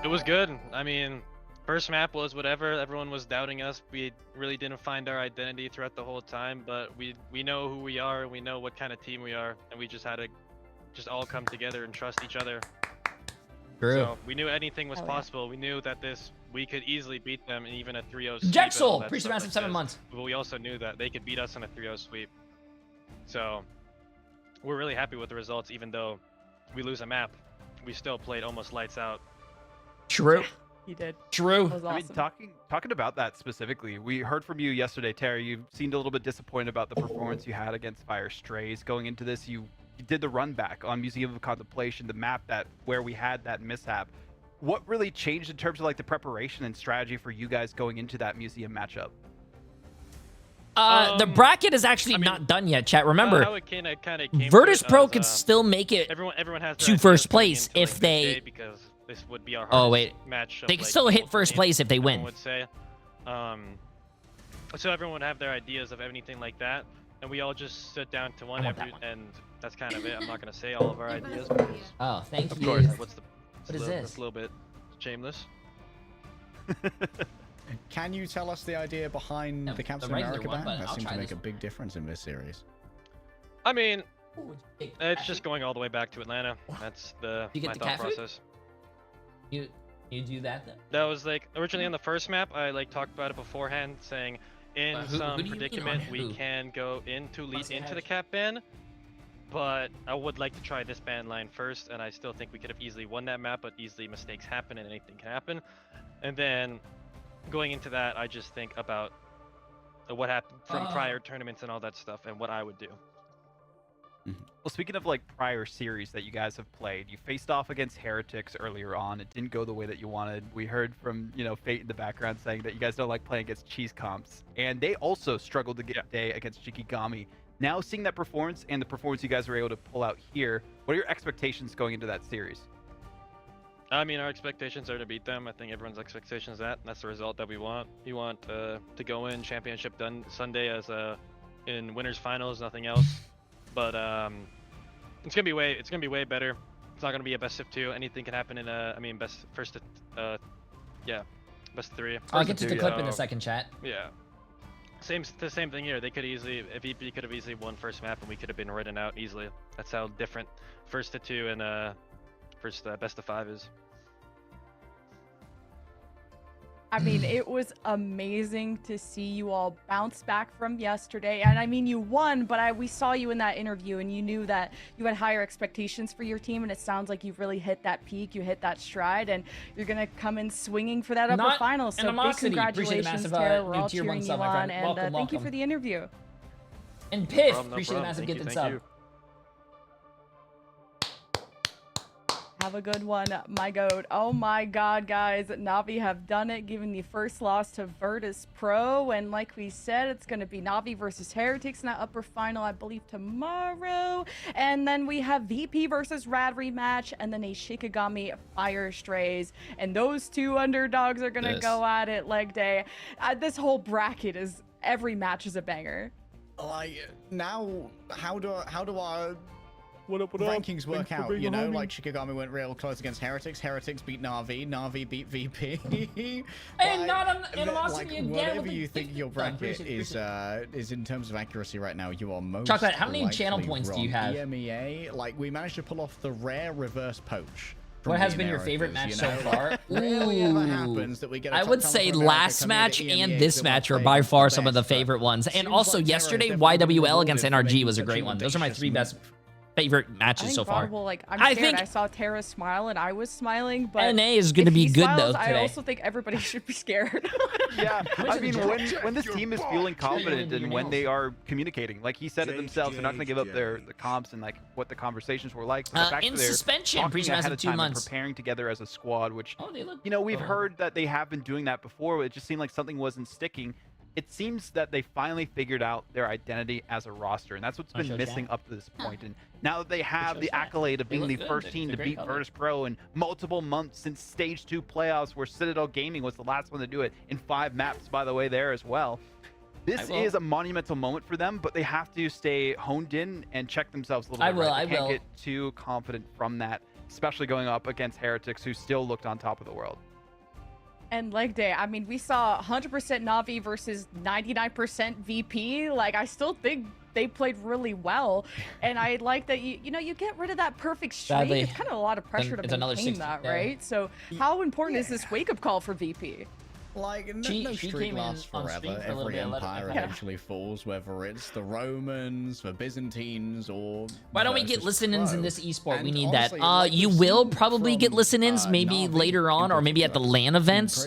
It was good. I mean, first map was whatever. Everyone was doubting us. We really didn't find our identity throughout the whole time, but we know who we are. We know what kind of team we are, and we just had to just all come together and trust each other. True. So we knew anything was Hell yeah. possible. We knew that we could easily beat them in even a 3-0 sweep. Jexel, and all that appreciate stuff massive like 7 this. months. But we also knew that they could beat us in a 3-0 sweep. So we're really happy with the results, even though we lose a map. We still played almost lights out. True. He did. True. That was I mean, awesome. talking about that specifically, we heard from you yesterday, Terry. You seemed a little bit disappointed about the performance you had against Fire Strays. Going into this, you did the run back on Museum of Contemplation, the map where we had that mishap. What really changed in terms of the preparation and strategy for you guys going into that museum matchup? The bracket is actually not done yet, chat. Remember, how it kinda came Virtus.pro to could still make it everyone has their to ideas first going place into, if this they. day because this would be our Oh hardest wait, match of, they can still hit first place if they win. everyone would say. So everyone would have their ideas of anything like that, and we all just sit down to one, and that's kind of it. I'm not gonna say all of our ideas because, Oh, thank of you. course, What is that's this? a little bit shameless. Can you tell us the idea behind the Captain regular America one, ban? but That I'll seems try to make this a big difference in this series. I mean, it's just going all the way back to Atlanta. That's You get my the thought cat food? process. You do that then? That was originally on the first map. I talked about it beforehand, saying in Who some do you mean predicament on we who? can go into Must into have. the cap ban, but I would like to try this ban line first, and I still think we could have easily won that map, but easily mistakes happen and anything can happen. And then going into that, I just think about what happened from prior tournaments and all that stuff and what I would do. Well, speaking of like prior series that you guys have played, you faced off against Heretics earlier on. It didn't go the way that you wanted. We heard from, you know, Fate in the background saying that you guys don't like playing against cheese comps. And they also struggled to get a day against Shikigami. Now seeing that performance and the performance you guys were able to pull out here, what are your expectations going into that series? I mean, our expectations are to beat them. I think everyone's expectations is that. That's the result that we want. We want to go in championship done Sunday as in winners finals, nothing else. But it's gonna be way better. It's not gonna be a best of 2. Anything can happen in I mean, best of 3. I'll get to the clip in the second chat. Yeah. The same thing here. They could easily, VP could have easily won first map, and we could have been ridden out easily. That's how different first to 2 and best of 5 is. I mean, it was amazing to see you all bounce back from yesterday. And I mean, you won, but we saw you in that interview and you knew that you had higher expectations for your team. And it sounds like you've really hit that peak. You hit that stride and you're going to come in swinging for that upper final. So big congratulations, Tara. We're all cheering you on. And thank you for the interview. And Piff, appreciate the massive gift and sub. Have a good one, my goat. Oh my god, guys. Na'Vi have done it, giving the first loss to Virtus Pro. And like we said, it's going to be Na'Vi versus Heretics in that upper final, I believe, tomorrow. And then we have VP versus Rad rematch, and then a Shikigami Fire Strays. And those two underdogs are going to go at it leg day. This whole bracket is, every match is a banger. Like, now, how do our rankings work out? You know, like Shikigami went real close against Heretics. Heretics beat Na'Vi. Na'Vi beat VP. And not on animosity again. Whatever you think your bracket is in terms of accuracy right now, you are most Chocolate, how many channel points do you have? EMEA, like, we managed to pull off the rare reverse poach. What has been your favorite match so far? Rarely ever happens that we get a I would say last match and this match are by far some of the favorite ones. And also yesterday, YWL against NRG was a great one. Those are my 3 best favorite matches so far. Like, I'm scared. I saw Tara smile and I was smiling, but NA is going to be good though today. I also think everybody should be scared. Yeah, I mean, when this team is feeling confident and when they are communicating, like he said it themselves, they're not going to give up the comps and like what the conversations were like. So the fact in that they're suspension, talking ahead of time and preparing together as a squad, which you know we've heard that they have been doing that before. It just seemed like something wasn't sticking. It seems that they finally figured out their identity as a roster, and that's what's been missing up to this point. And now that they have the accolade of being the first team to beat Virtus Pro in multiple months since Stage 2 playoffs, where Citadel Gaming was the last one to do it in 5 maps, by the way, there as well. This is a monumental moment for them, but they have to stay honed in and check themselves a little bit. They can't get too confident from that, especially going up against Heretics, who still looked on top of the world. And leg day, I mean, we saw 100% Na'Vi versus 99% VP. Like, I still think they played really well. And I like that you get rid of that perfect streak. It's kind of a lot of pressure to maintain that, right? So how important is this wake-up call for VP? Like, no streak lasts forever. Every empire eventually falls, whether it's the Romans, the Byzantines, or... Why don't we get listen-ins in this esport? We need that. You will probably get listen-ins maybe later on, or maybe at the LAN events.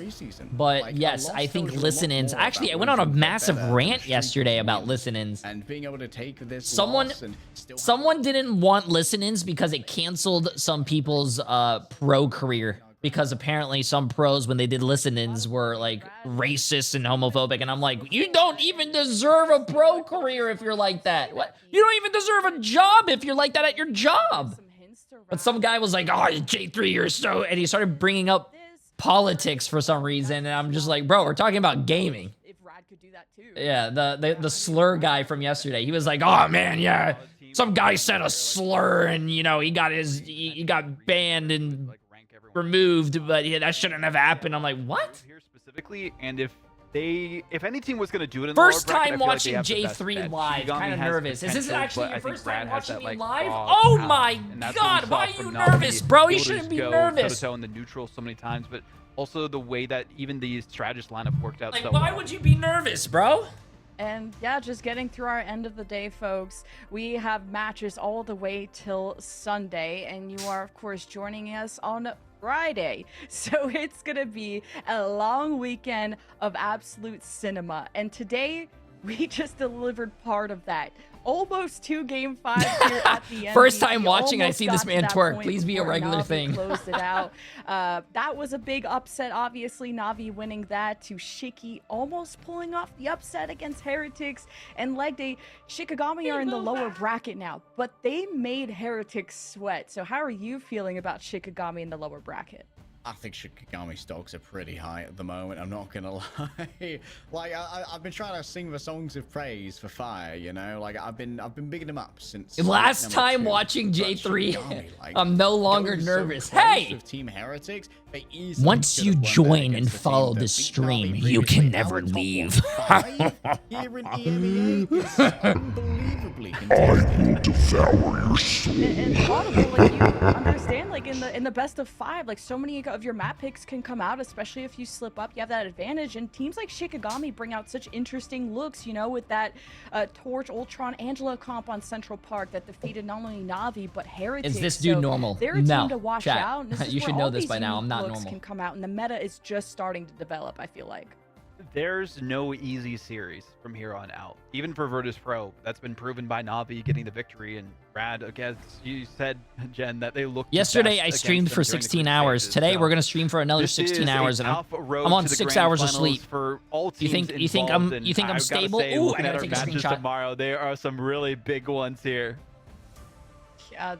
But yes, I think listen-ins... Actually, I went on a massive rant yesterday about listen-ins. And being able to take this Someone didn't want listen-ins because it canceled some people's pro career. Because apparently some pros, when they did listen-ins, were like racist and homophobic. And I'm like, you don't even deserve a pro career if you're like that. What? You don't even deserve a job if you're like that at your job. But some guy was like, oh, Jay3, you're so... And he started bringing up politics for some reason. And I'm just like, bro, we're talking about gaming. Yeah, the slur guy from yesterday. He was like, oh, man, yeah. Some guy said a slur and, you know, he got banned and... removed, but yeah, that shouldn't have happened. I'm like, what? Here specifically, and if any team was going to do it in first the time watching Jay3 live, kind of nervous. Is this actually your first time watching me live? Oh my god, why are you nervous, bro? You shouldn't be nervous. Toe in the neutral so many times, but also the way that even the strategist lineup worked out. Like, so why would you be nervous, bro? And yeah, just getting through our end of the day, folks. We have matches all the way till Sunday, and you are, of course, joining us on Friday. So it's gonna be a long weekend of absolute cinema. And today, we just delivered part of that. almost 2 game 5 here at the end. First time We watching, I almost see got this to man that twerk. point Please be a before regular Na'Vi thing. closed it out. That was a big upset, obviously. Na'Vi winning that to Shiki, almost pulling off the upset against Heretics. And Leg Day, Shikigami are in the lower bracket now, but they made Heretics sweat. So how are you feeling about Shikigami in the lower bracket? I think Shikigami's stocks are pretty high at the moment. I'm not gonna lie. Like I've been trying to sing the songs of praise for Fire. You know, like I've been bigging him up since Last time 2. watching But J3, Shikigami, like, I'm no longer going so nervous. close Hey! with Team Heretics, they easily Once could you have won that join against and the team follow that the beat stream, Na'Vi you previously. can Now never we're top leave. 5 here in EMEA is unbelievably contested. I will devour your soul. And Audible, like you understand, like in the best of 5, like so many of your map picks can come out, especially if you slip up. You have that advantage, and teams like Shikigami bring out such interesting looks. You know, with that Torch, Ultron, Angela comp on Central Park that defeated not only Na'Vi but Heretics. Is this dude so normal? They're a No. team to watch Chat. out. And this is You where should all know this these by now. I'm unique not looks normal. can come out, and the meta is just starting to develop, I feel like. There's no easy series from here on out. Even for Virtus Pro, that's been proven by Na'Vi getting the victory, and Rad, against you said, Jen, that they looked Yesterday I streamed for 16 hours. Today we're gonna stream for another 16 hours, and I'm on 6 hours of sleep. For all You teams think I'm stable? Say, Ooh, I looking at gotta our take a matches screenshot. tomorrow, there are some really big ones here.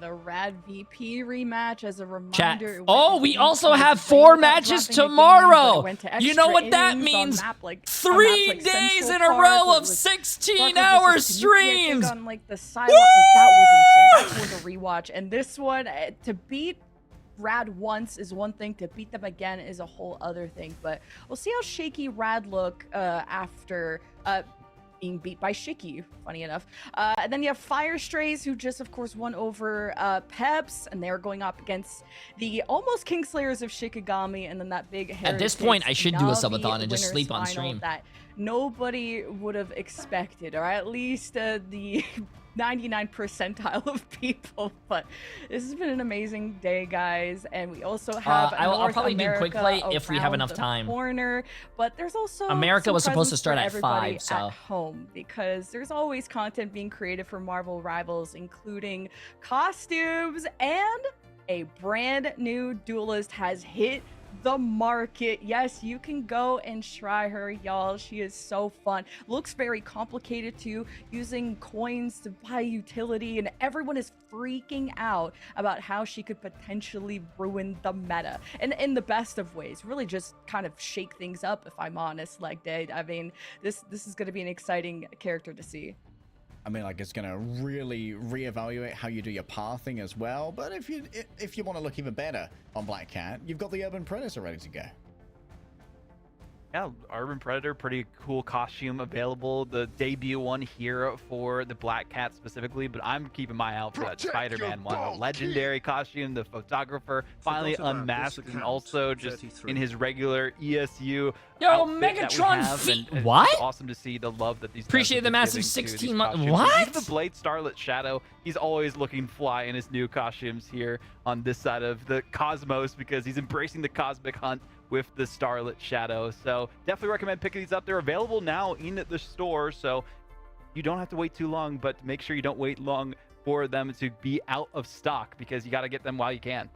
The Rad VP rematch, as a reminder. Chat. it went Oh, to we game also 5 have straight 4 without matches dropping a game, tomorrow. but it went to You know extra what that innings means? on map, like, 3 like days Central in a Park, row where of it was 16-hour versus Kanuki, I think, streams. on like the sidewalk, like, that was insane. That was a rewatch, and this one to beat Rad once is one thing, to beat them again is a whole other thing. But we'll see how shaky Rad look after being beat by Shiki, funny enough. And then you have Fire Strays, who just, of course, won over Peps, and they're going up against the almost Kingslayers of Shikigami, and then that big At this point, I should do a subathon and just sleep on stream. That nobody would have expected, or at least the 99 percentile of people. But this has been an amazing day, guys, and we also have I'll probably do quick play if we have around enough the time. corner, but there's also America some was supposed to presents start for at everybody 5, so at home, because there's always content being created for Marvel Rivals, including costumes, and a brand new duelist has hit the market. Yes, you can go and try her, y'all. She is so fun. Looks very complicated too, using coins to buy utility, and everyone is freaking out about how she could potentially ruin the meta, and in the best of ways, really just kind of shake things up, if I'm honest. Like, I mean, this is going to be an exciting character to see. I mean, like, it's gonna really reevaluate how you do your pathing as well. But if you want to look even better on Black Cat, you've got the Urban Predator ready to go. Yeah, Urban Predator, pretty cool costume available. The debut one here for the Black Cat specifically, but I'm keeping my eye out for that Spider-Man one. A legendary costume, the photographer finally unmasked, and also just in his regular ESU outfit Megatron that we feet. have. And What? It's awesome to see the love that these guys Appreciate have the been massive giving to 16 these months. costumes. What? Even the Blade Starlet Shadow, he's always looking fly in his new costumes here on this side of the Cosmos, because he's embracing the cosmic hunt with the Starlit Shadow. So definitely recommend picking these up. They're available now in the store, so you don't have to wait too long, but make sure you don't wait long for them to be out of stock, because you got to get them while you can.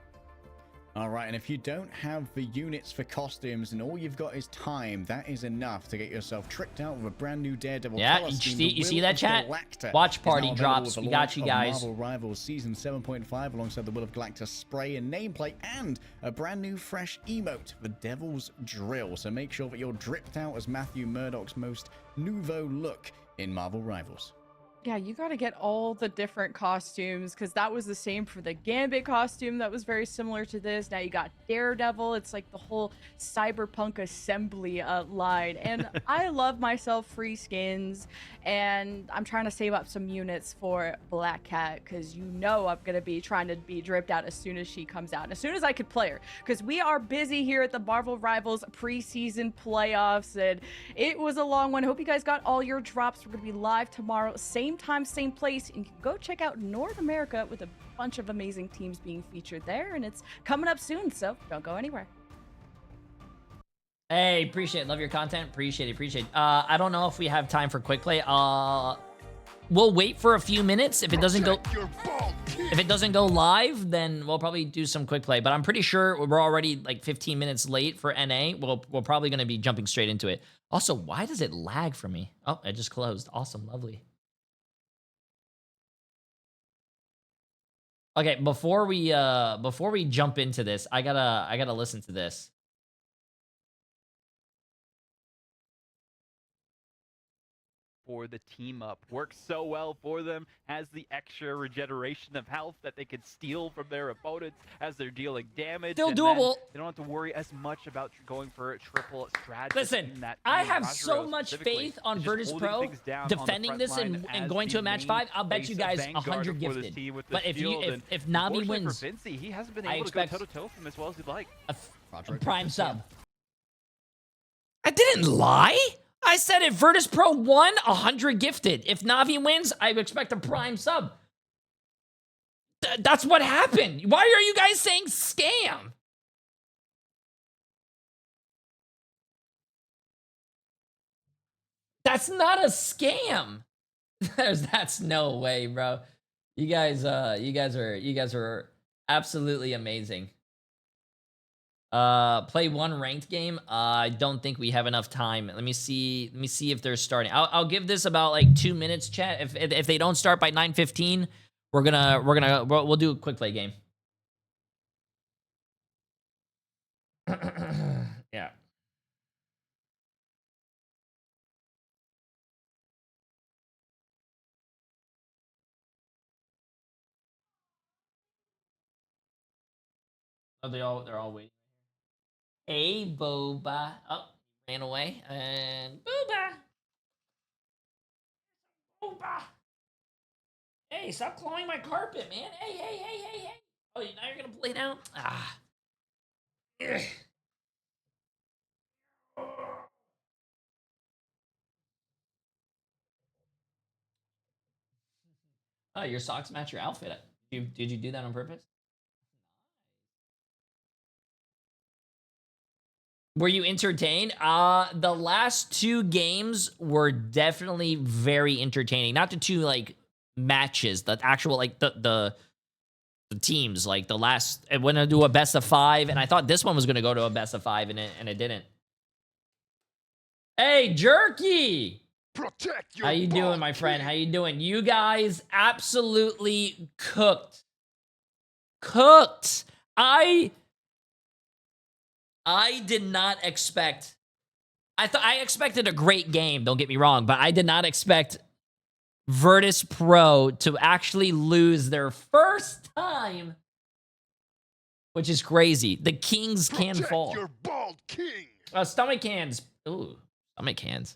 All right, and if you don't have the units for costumes and all you've got is time, that is enough to get yourself tricked out with a brand new Daredevil Yeah, color you scheme. see- The you see Will that, of chat? Galacta Watch is Party now drops. available with We the got launch you of guys. Marvel Rivals Season 7.5 alongside the Will of Galacta spray and nameplate, and a brand new fresh emote, the Devil's Drill. So make sure that you're dripped out as Matthew Murdoch's most nouveau look in Marvel Rivals. Yeah, you got to get all the different costumes, because that was the same for the Gambit costume that was very similar to this. Now you got Daredevil. It's like the whole cyberpunk assembly line. And I love myself free skins, and I'm trying to save up some units for Black Cat, because you know I'm going to be trying to be dripped out as soon as she comes out, and as soon as I could play her, because we are busy here at the Marvel Rivals preseason playoffs, and it was a long one. Hope you guys got all your drops. We're going to be live tomorrow, same time, same place, and you can go check out North America with a bunch of amazing teams being featured there, and it's coming up soon, so don't go anywhere. Hey, appreciate it. Love your content. Appreciate it. I don't know if we have time for quick play. we'll wait for a few minutes. If it doesn't go live, then we'll probably do some quick play. But I'm pretty sure we're already like 15 minutes late for NA. We're probably going to be jumping straight into it. Also, why does it lag for me? Oh, it just closed. Awesome, lovely. Okay, before we jump into this, I gotta listen to this. For the team up. Works so well for them, has the extra regeneration of health that they can steal from their opponents as they're dealing damage. Still and doable. They don't have to worry as much about going for a triple strategy. Listen, I have so much faith on Virtus Pro defending this and going to a match 5. I'll bet you guys 100 gifted. But if Navi wins, for Vincey, he hasn't been I able expect to go toe-to-toe from as well as he'd like. a prime sub. I didn't lie. I said if Virtus Pro won, 100 gifted. If Navi wins, I expect a prime sub. That's what happened. Why are you guys saying scam? That's not a scam. That's no way, bro. You guys are absolutely amazing. Play one ranked game. I don't think we have enough time. Let me see if they're starting. I'll give this about like 2 minutes, chat. If they don't start by 9:15, we'll do a quick play game. Yeah. Oh, they're all waiting. Hey, Boba. Oh, ran away. And Boba. Boba. Hey, stop clawing my carpet, man. Hey. Oh, now you're going to play now? Ah. Ugh. Oh, your socks match your outfit. Did you do that on purpose? Were you entertained? The last 2 games were definitely very entertaining. Not the 2 like matches, the actual like the teams. Like the last, it went to do a best of 5, and I thought this one was gonna go to a best of 5, and it didn't. Hey, Jerky! Protect your How you doing, my friend? How you doing? You guys absolutely cooked. I did not expect. I expected a great game, don't get me wrong, but I did not expect Virtus Pro to actually lose their first time, which is crazy. The kings can fall. Your bald king. Stomach cans. Ooh, stomach cans.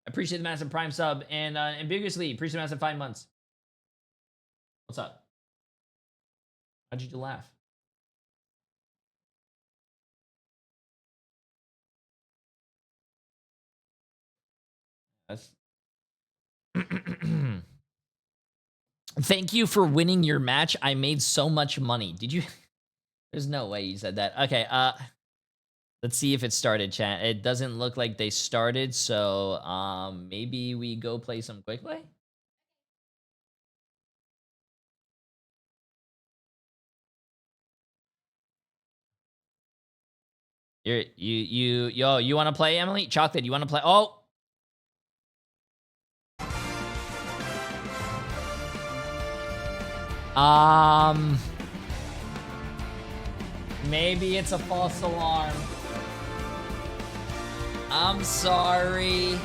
Appreciate the massive prime sub, and ambiguously appreciate the massive 5 months. What's up? How'd you laugh? Thank you for winning your match. I made so much money. Did you? There's no way you said that. Okay, let's see if it started, chat. It doesn't look like they started, so maybe we go play some quick play. You want to play, Emily? Chocolate, you want to play? Oh. Maybe it's a false alarm. I'm sorry.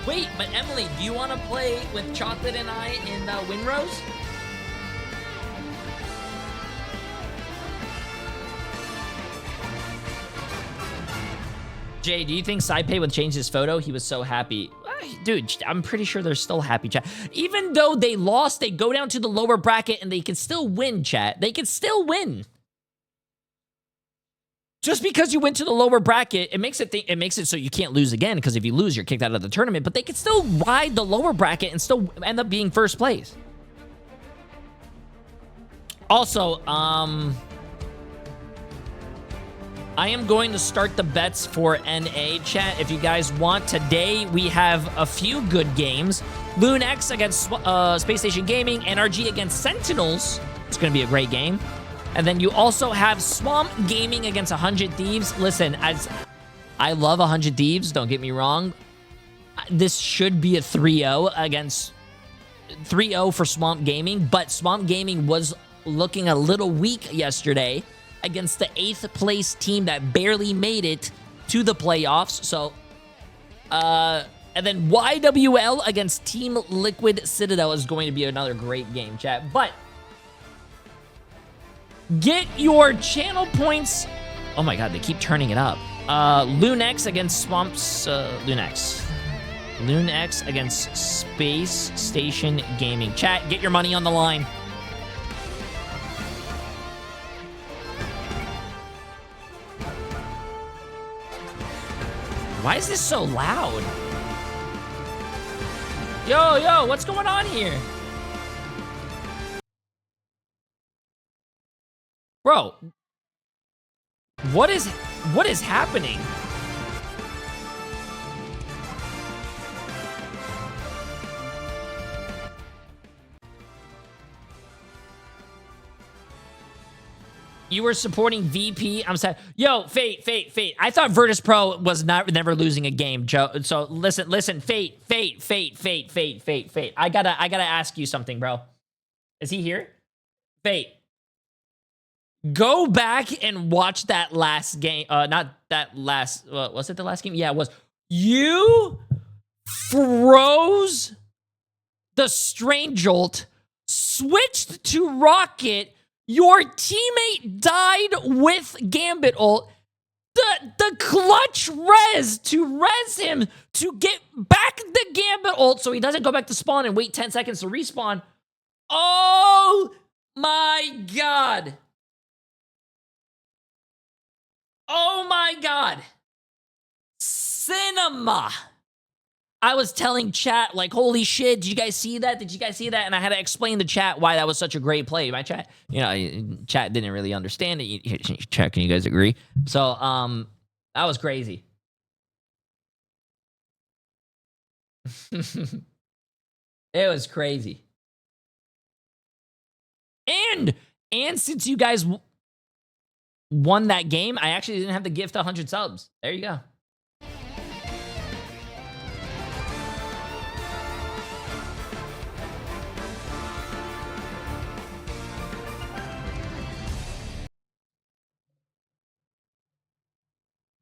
Wait, but Emily, do you want to play with Chocolate and I in Winrose? Jay, do you think SciPay would change his photo? He was so happy. Dude, I'm pretty sure they're still happy, chat. Even though they lost, they go down to the lower bracket and they can still win, chat. They can still win. Just because you went to the lower bracket, it makes it so you can't lose again, because if you lose, you're kicked out of the tournament. But they can still ride the lower bracket and still end up being first place. Also, I am going to start the bets for NA, chat, if you guys want. Today, we have a few good games. Lunex against Space Station Gaming, NRG against Sentinels. It's going to be a great game. And then you also have Swamp Gaming against 100 Thieves. Listen, as I love 100 Thieves, don't get me wrong. This should be a 3-0 against 3-0 for Swamp Gaming, but Swamp Gaming was looking a little weak yesterday against the 8th place team that barely made it to the playoffs. So, and then YWL against Team Liquid Citadel is going to be another great game, chat. But get your channel points. Oh my god, they keep turning it up. Lunex against Swamps. Lunex against Space Station Gaming. Chat, get your money on the line. Why is this so loud? Yo, what's going on here? Bro, what is happening? You were supporting VP. I'm sad. Yo, Fate. I thought Virtus Pro was never losing a game, Joe. So listen, Fate. I gotta ask you something, bro. Is he here? Fate. Go back and watch that last game. Not that last. Was it the last game? Yeah, it was. You froze the Strain Jolt, switched to Rocket. Your teammate died with Gambit ult. The clutch res to res him to get back the Gambit ult so he doesn't go back to spawn and wait 10 seconds to respawn. Oh my god. Oh my god. Cinema. I was telling chat, like, holy shit, did you guys see that? Did you guys see that? And I had to explain to chat why that was such a great play. My chat, you know, chat didn't really understand it. Chat, can you guys agree? So, that was crazy. It was crazy. And since you guys won that game, I actually didn't have to gift 100 subs. There you go.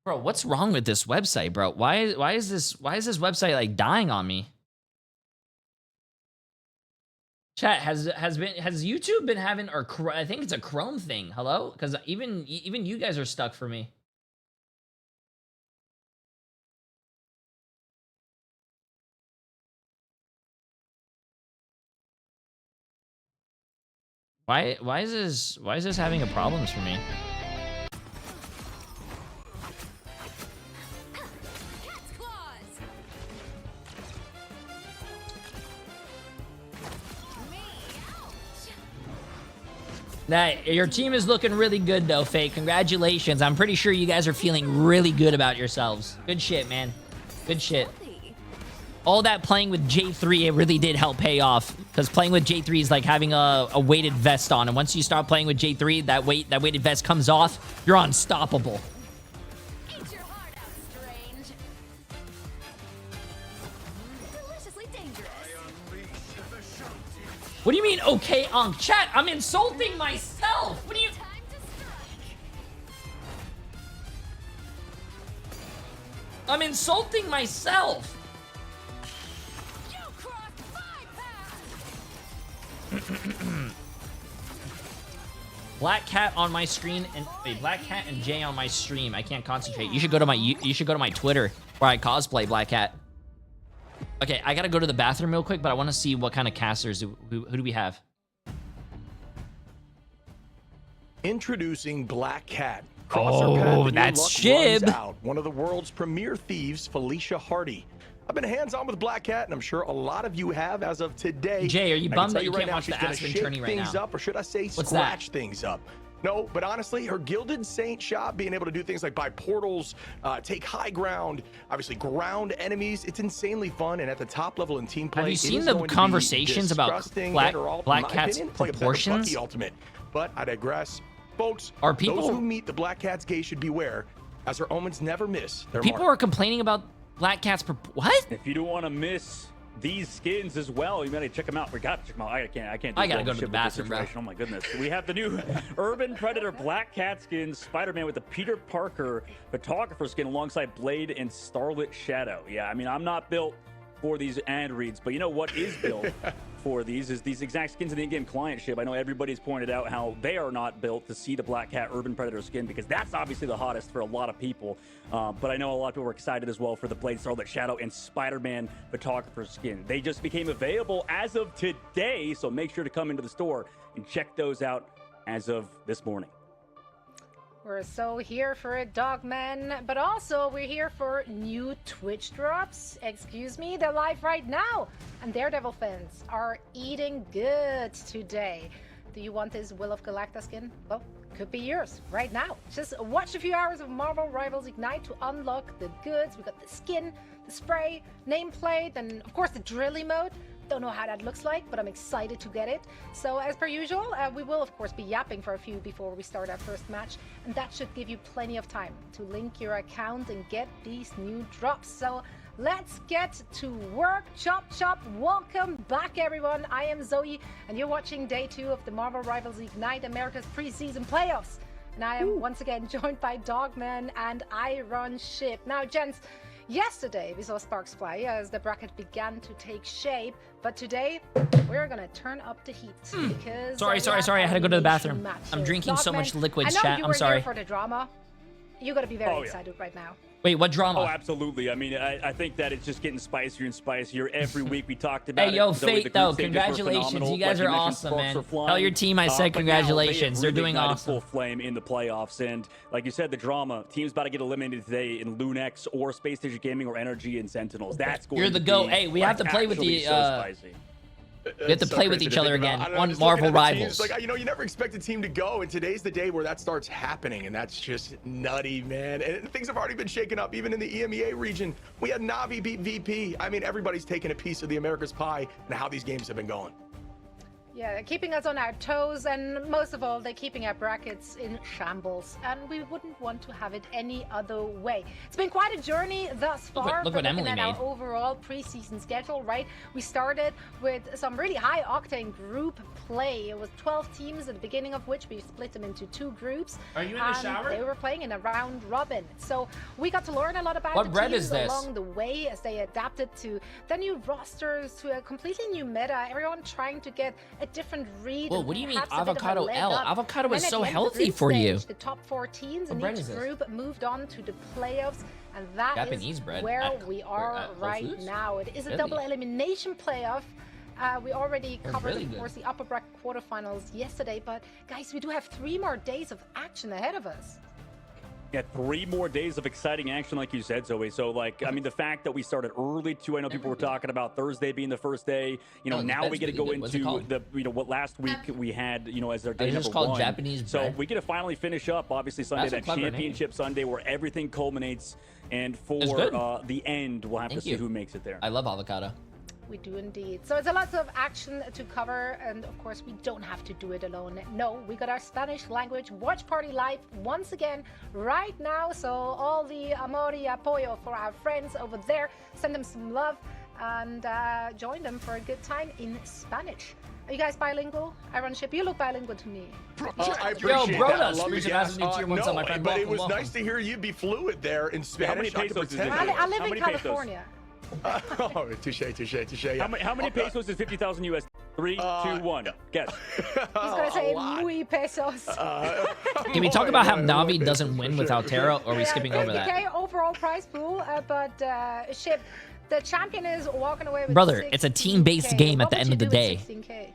Bro, what's wrong with this website, bro? Why is this website like dying on me? Chat, has YouTube been having, or I think it's a Chrome thing. Hello? Because even you guys are stuck for me. Why is this having a problems for me? Your team is looking really good, though, Fake. Congratulations. I'm pretty sure you guys are feeling really good about yourselves. Good shit, man. Good shit. All that playing with J3, it really did help pay off. Because playing with J3 is like having a weighted vest on. And once you start playing with J3, that weighted vest comes off, you're unstoppable. What do you mean, okay, chat? I'm insulting myself. What do you... I'm insulting myself. Black Cat on my screen and wait, Black Cat and Jay on my stream. I can't concentrate. You should go to my Twitter where I cosplay Black Cat. Okay, I gotta go to the bathroom real quick, but I want to see what kind of casters who do we have. Introducing Black Cat. Oh, that's Shib. Out. One of the world's premier thieves, Felicia Hardy. I've been hands-on with Black Cat, and I'm sure a lot of you have as of today. Jay, are you bummed that you can't watch the Aspen tourney right now? Up, or should I say, scratch things up. No, but honestly, her Gilded Saint shop, being able to do things like buy portals, take high ground, obviously ground enemies, it's insanely fun. And at the top level in team play, Have you it seen is the going to be conversations about disgusting, Black better all, Black in my Cat's opinion. It's like a better proportions? Bucky ultimate. But I digress. Folks, Are people- those who meet the Black Cat's gaze should beware, as her omens never miss their People mark. are complaining about Black Cat's what? If you don't want to miss these skins as well, you gotta check them out. We gotta check them out. I can't. I gotta do go to the shit with this bathroom, bro. situation. Oh my goodness. We have the new Urban Predator Black Cat skin, Spider-Man with the Peter Parker photographer skin alongside Blade and Starlit Shadow. Yeah, I mean, I'm not built for these ad reads, but you know what is built for these is these exact skins in the in-game client ship. I know everybody's pointed out how they are not built to see the Black Cat Urban Predator skin because that's obviously the hottest for a lot of people. But I know a lot of people were excited as well for the Blade, Starlit Shadow, and Spider-Man photographer skin. They just became available as of today, so make sure to come into the store and check those out as of this morning. We're so here for it, Dogman, but also we're here for new Twitch drops. Excuse me, they're live right now, and Daredevil fans are eating good today. Do you want this Will of Galacta skin? Well, could be yours right now. Just watch a few hours of Marvel Rivals Ignite to unlock the goods. We got the skin, the spray, nameplate, and of course the drilly mode. Don't know how that looks like, but I'm excited to get it. So as per usual, we will of course be yapping for a few before we start our first match, and that should give you plenty of time to link your account and get these new drops. So let's get to work. Chop chop. Welcome back, everyone. I am Zoe, and you're watching day 2 of the Marvel Rivals Ignite America's preseason playoffs. And I am once again joined by Dogman and I Run Ship. Now, gents, yesterday we saw sparks fly as the bracket began to take shape, but today we're gonna turn up the heat because Sorry, I had to go to the bathroom. matches. I'm drinking so much Dogman, liquids, I know chat. you I'm were sorry. here for the drama. You gotta be very Oh, yeah. excited right now. Wait, what drama? Oh, absolutely. I mean, I think that it's just getting spicier and spicier every week. We talked about Hey, yo, it. Zoe, the Fate, though, group stages were congratulations. phenomenal. You guys Like are mentioned, awesome, sparks man. are flying. Tell your team I said But now they have congratulations. They're really doing ignited awesome. full flame in the playoffs. And like you said, the drama. Teams about to get eliminated today in Lunex or Space Station Gaming or Energy and Sentinels. That's going You're to the be GOAT. Hey, we have to play with actually the, so spicy. We have to play with each other again on Marvel Rivals. Like, you know, you never expect a team to go, and today's the day where that starts happening, and that's just nutty, man. And things have already been shaken up, even in the EMEA region. We had Navi beat VP. I mean, everybody's taking a piece of the America's pie and how these games have been going. Yeah, they're keeping us on our toes, and most of all, they're keeping our brackets in shambles, and we wouldn't want to have it any other way. It's been quite a journey thus far. Look what looking Emily at made. our overall preseason schedule, right? We started with some really high-octane group play. It was 12 teams at the beginning of which we split them into 2 groups. Are you in the and shower? They were playing in a round robin. So we got to learn a lot about What the bread teams is this? along the way as they adapted to the new rosters, to a completely new meta. Everyone trying to get a different read. Whoa, and what do you mean perhaps a bit of a avocado leg L? up. Avocado And is then so at the end of the healthy group for you. stage, the top 4 teams What in bread each is this? group moved on to the playoffs, and that Japanese is bread where at- we at are Whole right Foods? now. It is a Really? double elimination playoff. We already They're covered, really of good. course, the upper bracket quarterfinals yesterday, but guys, we do have 3 more days of action ahead of us. Yeah, 3 more days of exciting action, like you said, Zoe. So, like, I mean, the fact that we started early, too. I know people were talking about Thursday being the first day. You know, Oh, the now bed's we get to really go good. What's it into called? the, you know, what last week we had, you know, as our day It's just number called 1. Japanese So bread. we get to finally finish up, obviously, Sunday, That's a that clever name. championship Sunday where everything culminates. And for It's good. the end, we'll have Thank to see you. who makes it there. I love avocado. We do indeed. So it's a lot of action to cover, and of course we don't have to do it alone. No, we got our Spanish language watch party live once again right now. So all the amor y apoyo for our friends over there. Send them some love and join them for a good time in Spanish. Are you guys bilingual? I Run Ship, you look bilingual to me. I appreciate bro, that. I us. love Reach it. it as a new Yes. tier one, so my No, friend, but it welcome, was welcome. nice to hear you be fluid there in How many Spanish. I can pesos is pretend. it? I live How in many pesos? California. Oh, touche. Yeah. How many pesos is 50,000 US? 3, 2, 1. Guess. He's gonna say muy pesos. Can we talk about how Navi doesn't win without Terra, or are we skipping over that? Okay, overall prize pool, but Ship, the champion is walking away with Brother, 16K. it's a team-based game at What the would end you of the do day. with 16K?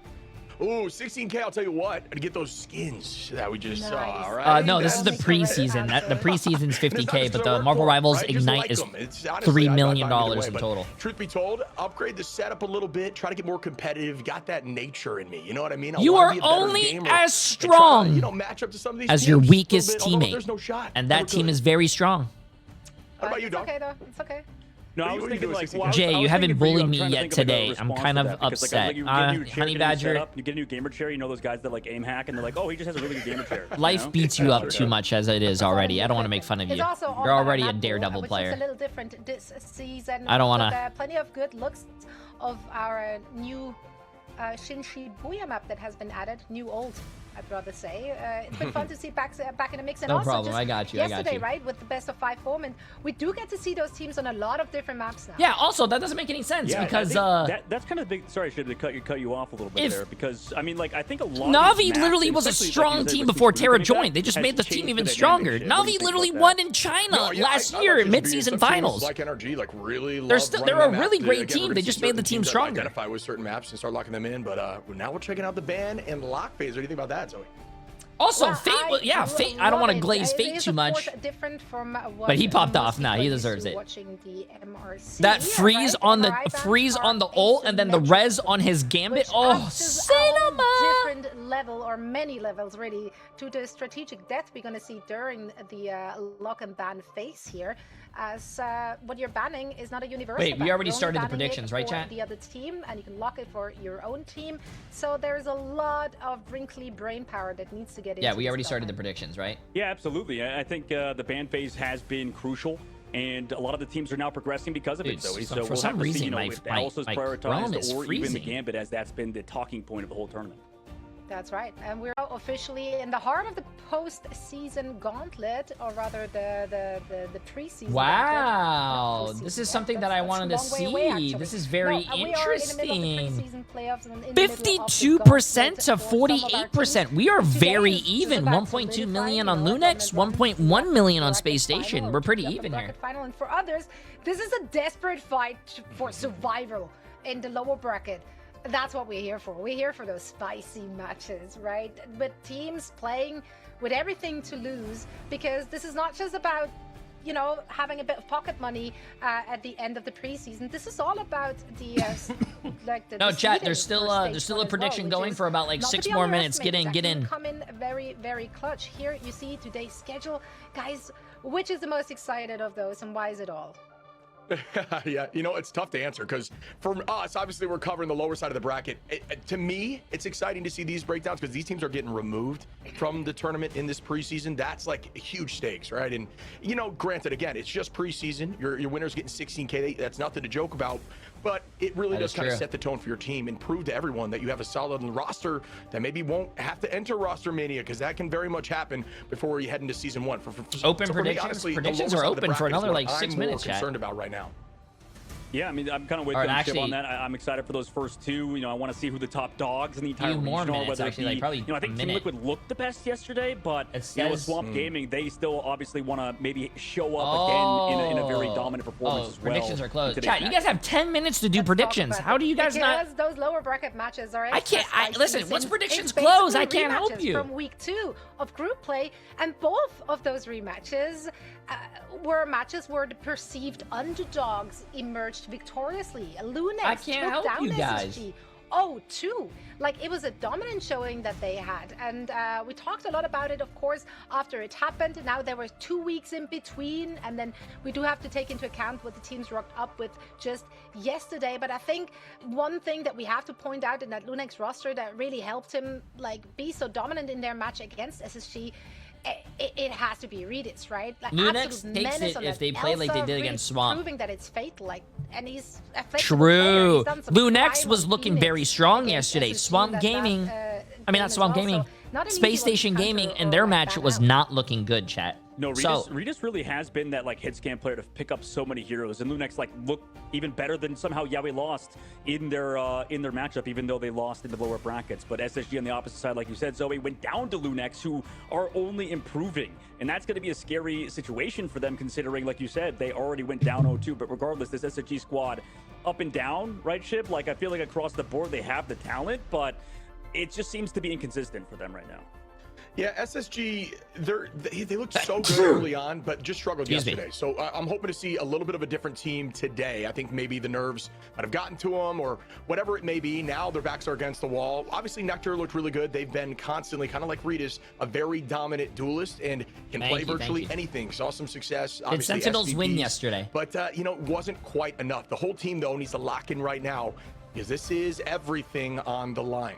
Ooh, 16K, I'll tell you what, to get those skins that we just saw, all right? No, this is the preseason. The preseason's 50K, but the Marvel Rivals Ignite is $3 million in total. Truth be told, upgrade the setup a little bit, try to get more competitive, got that nature in me, you know what I mean? You are only as strong match up to some of these as your teams weakest a little bit, although teammate, there's no shot. and that team is very strong. What about you, It's Dog? okay though. It's okay. No, I was thinking like, well, Jay, you haven't bullied me yet today. I'm kind of Like, upset. you get a new chair, Honey get a new Badger, setup, you get a new gamer chair. You know those guys that like aim hack, and they're like, oh, he just has a really good gamer chair. life beats you up too much as it is already. I don't want to make fun of you. It's also on You're already the a map, Daredevil which player. is a little different this season. I don't wanna- But, plenty of good looks of our new Shinshi Booyah map that has been added. New old, I'd rather say. It's been fun to see back in the mix. And No also problem, just I got you, I got yesterday, you. right, with the best of 5 format, we do get to see those teams on a lot of different maps now. Yeah, also, that doesn't make any sense Yeah, because that's kind of big. Sorry, I should have cut you off a little bit If- there because I mean, like, I think a lot. of Navi these maps, literally was a especially, like, strong you said, team with before Team Terra Blue, joined. They just has made the team changed even the stronger. dynamic shit. What do you Navi think literally about won that? in China No, yeah, last I year like in this mid-season being some finals. teams like NRG, like really They're love still- running they're a that map. really great Again, team. we're They gonna just see made the certain team teams that stronger. Identify with certain maps and start locking them in, but now we're checking out the ban and lock phase. What do you think about that, Zoe? Also, Well, Fate, Fate. I love don't want to it. glaze It Fate is, too of much. course, different from what But he popped most off. Nah, people he used to deserves it. watching the MRC, That freeze right? on the MRI bans freeze are on the ult and then the res on his gambit. Oh, cinema! Different level or many levels really to the strategic death we're going to see during the lock and ban phase here, as what you're banning is not a universal. Wait, we ban. already You're only started the banning it predictions, right, for chat? The other team, and you can lock it for your own team. So there's a lot of wrinkly brain power that needs to get into. Yeah, we this already stuff. started the predictions, right? Yeah, absolutely. I think the ban phase has been crucial, and a lot of the teams are now progressing because of Dude, it, Zoe. so So for we'll some have to see, reason, you know, my- if my- Alice is my Chrome is prioritized or even the freezing. Gambit, as that's been the talking point of the whole tournament. That's right, and we're officially in the heart of the post-season gauntlet, or rather the pre-season. Wow, gauntlet. this is something that I wanted to That's a long way away, see. actually. This is very No, we are in the middle of the interesting. pre-season playoffs and in the middle of the 52% to gauntlet for some of our 48%. teams. We are Today very is just even. about 1.2 million solidifying, on you know, Lunex, 1.1 million on Space Station. final We're or pretty the even here. bracket final, and for others, this is a desperate fight for survival in the lower bracket. That's what we're here for. We're here for those spicy matches, right? With teams playing with everything to lose, because this is not just about, you know, having a bit of pocket money at the end of the preseason. This is all about the like the No, the chat. seeding There's still for a stage one as prediction well, going which for is about like not to 6 be more minutes. Get in, underestimated. get That can in. come in very, very clutch. Here you see today's schedule, guys. Which is the most excited of those, and why is it all? Yeah, you know, it's tough to answer because for us, obviously, we're covering the lower side of the bracket. To me, it's exciting to see these breakdowns because these teams are getting removed from the tournament in this preseason. That's like huge stakes, right? And, you know, granted, again, it's just preseason. Your winner's getting 16K. That's nothing to joke about. But it really That does is kind of true. set the tone for your team and prove to everyone that you have a solid roster that maybe won't have to enter roster mania, because that can very much happen before you head into season one. Open so for me, predictions? honestly, the Predictions lower are side of the open for bracket is another, what like, 6 I'm minutes, more chat. concerned about right now. Yeah, I mean, I'm kind of with All right, Chip actually- on that. I'm excited for those first two. You know, I want to see who the top dogs in the entire Few more region are. minutes, Whether it actually, be, like, probably you know, I think a Team minute. Liquid looked the best yesterday, but It you know, with says- Swamp Gaming, they still obviously want to maybe show up again in a very dominant performance as well. Predictions are in closed. today's Chat, you match. guys have 10 minutes to do predictions. How do you guys not? Because those lower bracket matches are. I can't- extra spicy. listen, once It's predictions basically close, I can't help rematches you. From week 2 of group play, and both of those rematches were matches where the perceived underdogs emerged victoriously. Lunex I can't took help down you guys. SSG. Oh, two. Like, it was a dominant showing that they had. And we talked a lot about it, of course, after it happened. Now there were 2 weeks in between. And then we do have to take into account what the teams rocked up with just yesterday. But I think one thing that we have to point out in that Lunex roster that really helped him, like, be so dominant in their match against SSG, it has to be Redis, right? Like, Lunex absolute takes menace it on if that they play like they Elsa, did really against Swamp. proving that it's fate, like, and he's a flexible player. True. He's done some Lunex crime was on looking Phoenix very strong against yesterday. SSG Swamp that Gaming. last, I mean, game not as Swamp well, Gaming. so not an easy Space one to Station counter Gaming, or, and their like, match ban was out. not looking good, chat. No, So- Redis really has been that like hit scan player to pick up so many heroes, and Lunex like looked even better than somehow Yaoi lost in their matchup, even though they lost in the lower brackets. But SSG on the opposite side, like you said, Zoe, went down to Lunex, who are only improving, and that's going to be a scary situation for them, considering, like you said, they already went down 0-2. But regardless, this SSG squad up and down, right, Shib? Like I feel like across the board they have the talent, but it just seems to be inconsistent for them right now. Yeah, SSG, they looked so good early on, but just struggled yesterday. So I'm hoping to see a little bit of a different team today. I think maybe the nerves might have gotten to them or whatever it may be. Now their backs are against the wall. Obviously, Nectar looked really good. They've been constantly, kind of like Regis, a very dominant duelist and can play virtually anything. Saw some success. Did Sentinels win yesterday? But, you know, it wasn't quite enough. The whole team, though, needs to lock in right now because this is everything on the line.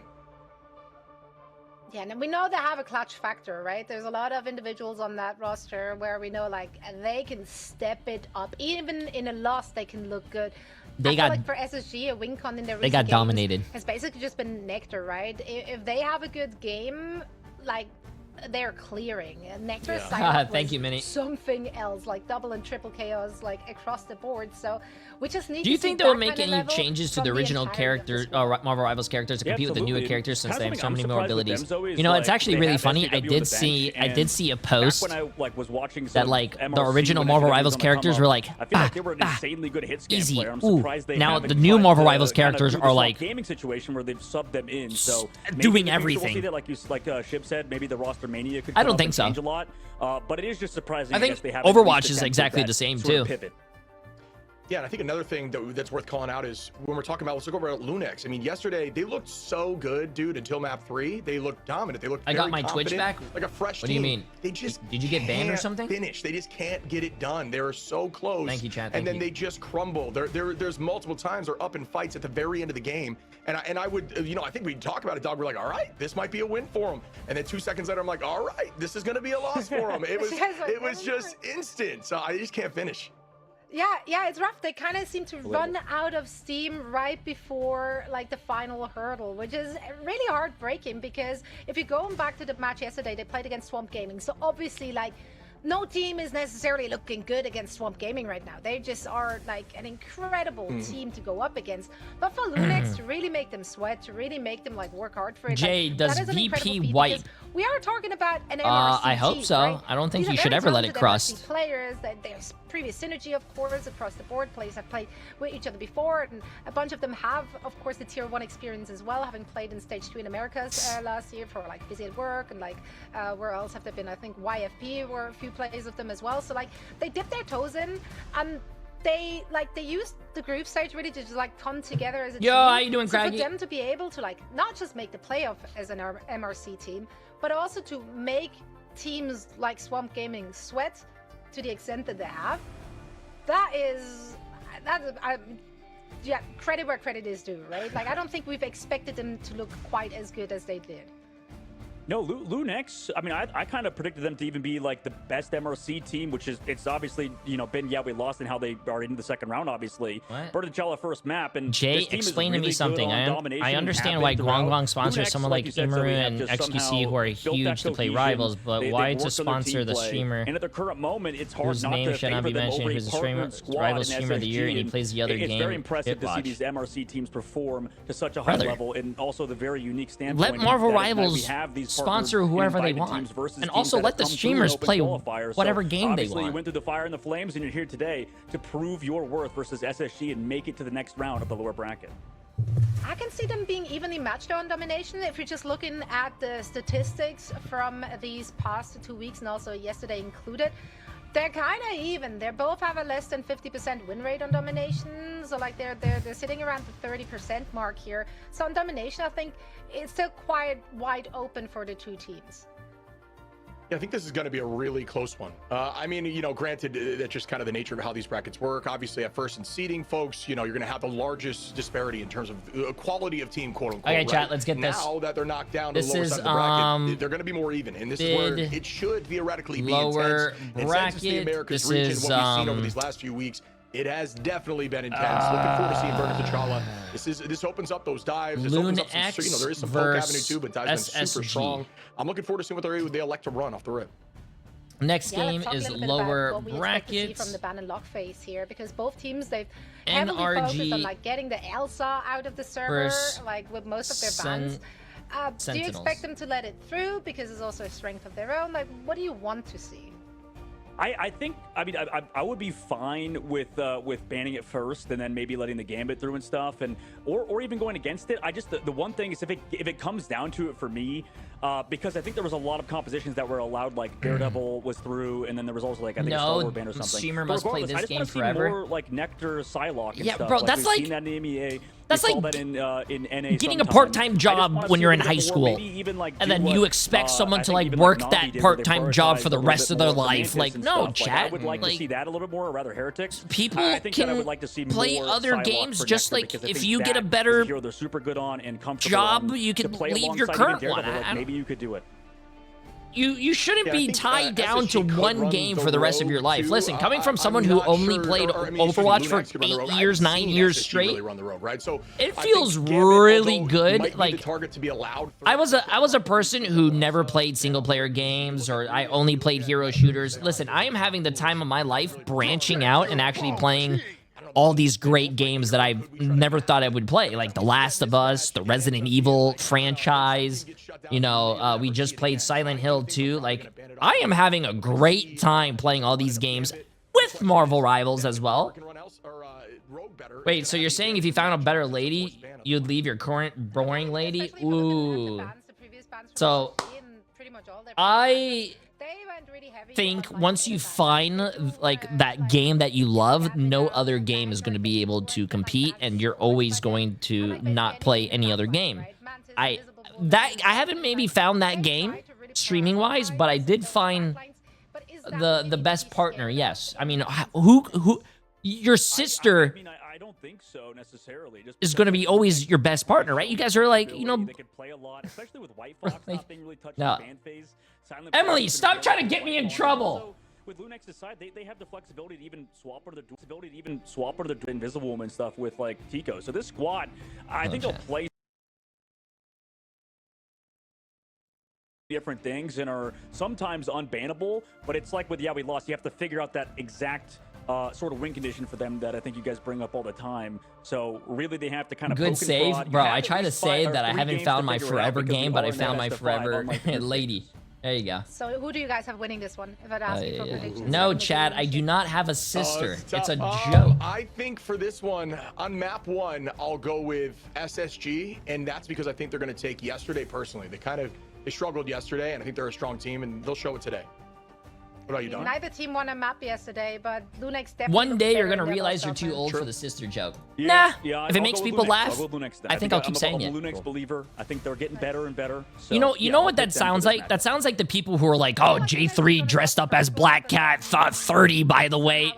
Yeah, and we know they have a clutch factor, right? There's a lot of individuals on that roster where we know, like, they can step it up. Even in a loss, they can look good. I feel like for SSG, a win con in their recent games dominated. has basically just been Nectar, right? If they have a good game, like, they're clearing. Nectar's side thank you, Minnie. something else, like double and triple chaos, like across the board. So we just need. Do you to see think they'll that make kind of any level changes to from the original entirety of characters, Marvel Rivals characters to compete with the newer characters since they have so many more abilities? You know, it's actually really funny. I did see a post that like the original Marvel Rivals characters were like, easy. Ooh, now the new Marvel Rivals characters are like gaming situation where they've subbed them in, so doing everything. We'll see that, like Shib said, maybe the roster mania could. I don't think so. Change a lot, but it is just surprising. I think they have Overwatch is exactly the same too. Pivot. Yeah, and I think another thing that's worth calling out is when we're talking about, let's look over at Lunex. I mean, yesterday they looked so good, dude. Until map 3, they looked dominant. They looked. I got my Twitch back. Like a fresh team. What do you mean? They just did you get banned or something? Finish. They just can't get it done. They're so close. Thank you, Chad. And then they just crumble. There's multiple times they're up in fights at the very end of the game. And I would, you know, I think we'd talk about it, Dog. We're like, all right, this might be a win for them. And then 2 seconds later, I'm like, all right, this is gonna be a loss for them. It was just instant. So I just can't finish. Yeah, it's rough. They kind of seem to run out of steam right before like the final hurdle, which is really heartbreaking because if you're going back to the match yesterday, they played against Swamp Gaming. So obviously, like, no team is necessarily looking good against Swamp Gaming right now. They just are like an incredible team to go up against. But for Lunex to really make them sweat, to really make them like work hard for it. Jay, like, does that is VP wipe? We are talking about an MRC I hope team, so. right? I don't think These you are should very ever let it talented crust. MRC players, there's previous synergy, of course, across the board. Players have played with each other before, and a bunch of them have, of course, the tier 1 experience as well, having played in stage 2 in Americas last year for like busy at work, and like where else have they been? I think YFP were a few plays of them as well. So like they dipped their toes in, and they used the group stage really to just like come together as a team. How you doing, Craggy? So for them to be able to like not just make the playoff as an MRC team, but also to make teams like Swamp Gaming sweat to the extent that they have, yeah, credit where credit is due, right? Like I don't think we've expected them to look quite as good as they did. No, Lunex, I mean, I kind of predicted them to even be like the best MRC team, which is, it's obviously, you know, been, we lost in how they are in the second round, obviously. Berticella first map, and Jay, explain to me something. I understand why Guang sponsors someone like Imaru and XQC who are huge to play Rivals, but why to sponsor the streamer and at the current moment, it's hard whose not name to should not be mentioned, who's the Rivals streamer of the year, and he plays the other game. It's very impressive to see these MRC teams perform to such a high level, and also the very unique standpoint. Let Marvel Rivals sponsor whoever they want, and also let the streamers play whatever game they want. You went through the fire and the flames, and you're here today to prove your worth versus SSG and make it to the next round of the lower bracket. I can see them being evenly matched on domination if you're just looking at the statistics from these past 2 weeks and also yesterday included. They're kind of even. They both have a less than 50% win rate on domination, so like they're sitting around the 30% mark here. So on domination, I think it's still quite wide open for the two teams. Yeah, I think this is going to be a really close one. I mean, you know, granted, that's just kind of the nature of how these brackets work. Obviously, at first in seeding, folks, you know, you're going to have the largest disparity in terms of quality of team, quote unquote. Okay, chat, let's get this. Now that they're knocked down to the lower side of the bracket, they're going to be more even, and this is where it should theoretically be lower intense. bracket. The Americas region, what we've seen over these last few weeks, it has definitely been intense. Looking forward to seeing Bernicella. This opens up those dives. This opens up some, you know, there is some Folk Avenue too, but dives been super strong. I'm looking forward to seeing what they elect to run off the rip. Next game is lower bracket. From the ban and lock phase here, because both teams, they've heavily focused on like getting the Elsa out of the server, like with most of their bans. Do you expect them to let it through because it's also a strength of their own? Like, what do you want to see? I think, I mean, I would be fine with banning it first and then maybe letting the Gambit through and stuff, and or even going against it. I just the one thing is if it comes down to it for me, because I think there was a lot of compositions that were allowed, like Daredevil was through, and then there was also like I think a Star Wars ban or something. Streamer must play this game forever. I just want to see more like Nectar, Psylocke, and Yeah, stuff. bro, that's we've like seen that in EMEA. that's we saw like that in NA getting a sometimes. part-time I just job wanna when see you're a in little high bit more, school, maybe even, like, and do then what, you expect someone I to think like even, work Navi that did, where they part-time job prioritized for the a little rest bit of their more the life. Mantis Like, and no, stuff. Like, chat. I would like to see that a little bit more, or rather Heretics. People I think that I can would like to see play more other Psylocke games for just Nectar, like because I if think you get a that is better hero they're super good on and comfortable job, on, you to can play leave your alongside even current one. Daredevil, like, maybe you could do it. You shouldn't Yeah, I be think, tied down to SSG could one run game the for the rest of your rogue life. too. Listen, coming from I'm someone who not only sure- played or, I mean, excuse me, Overwatch for Lunax could run the 8 rogue. I years, haven't 9 seen years SSG straight, really run the rogue, right? So it I feels think Gambit, really although good. might be Like the target to be allowed. I was a person who never played single player games, or I only played hero shooters. Listen, I am having the time of my life branching out and actually playing all these great games that I've never thought I would play, like The Last of Us, the Resident Evil franchise. You know, we just played Silent Hill 2. Like, I am having a great time playing all these games with Marvel Rivals as well. Wait, so you're saying if you found a better lady, you'd leave your current boring lady? Ooh. So, I think once you find like that game that you love, no other game is going to be able to compete, and you're always going to not play any other game. I haven't maybe found that game streaming wise, but I did find the best partner. Yes, I mean, who your sister I don't think so necessarily. Just is going to be always your best partner, right? You guys are like, you know, they could play a lot, especially with White Fox not being really touched No. in ban phase. Silent Emily, Fox stop can trying to play get me a in lot. trouble. Also, with Lunex's side, they have the flexibility to even swap or the Invisible Woman stuff with like Tico. So this squad, I think they'll play different things and are sometimes unbannable, but it's like with we lost, you have to figure out that exact sort of win condition for them that I think you guys bring up all the time. So really they have to kind of good poke and save, prod. You bro. have I at try to least say 5 or that I 3 haven't games found to my figure it out forever because game, we but are I in that found my best of 5, forever unlike lady. There you go. So who do you guys have winning this one? If I'd ask you for predictions. No, Chad, I do not have a sister. It's a tough. joke. I think for this one, on map 1, I'll go with SSG, and that's because I think they're going to take yesterday personally. They struggled yesterday, and I think they're a strong team, and they'll show it today. What about you, Don? Neither team won a map yesterday, but Lunex definitely. One day you're going gonna to realize you're too old for the sister joke. Nah, if I'll it makes go with people Lunex. laugh, I'll go with Lunex then. I think I'll keep I'm saying a it. Lunex believer. I think they're getting better and better. So, You know I'll what that pick them for sounds this like? match. That sounds like the people who are like, oh, J3 dressed up as Black Cat, thought 30, by the way.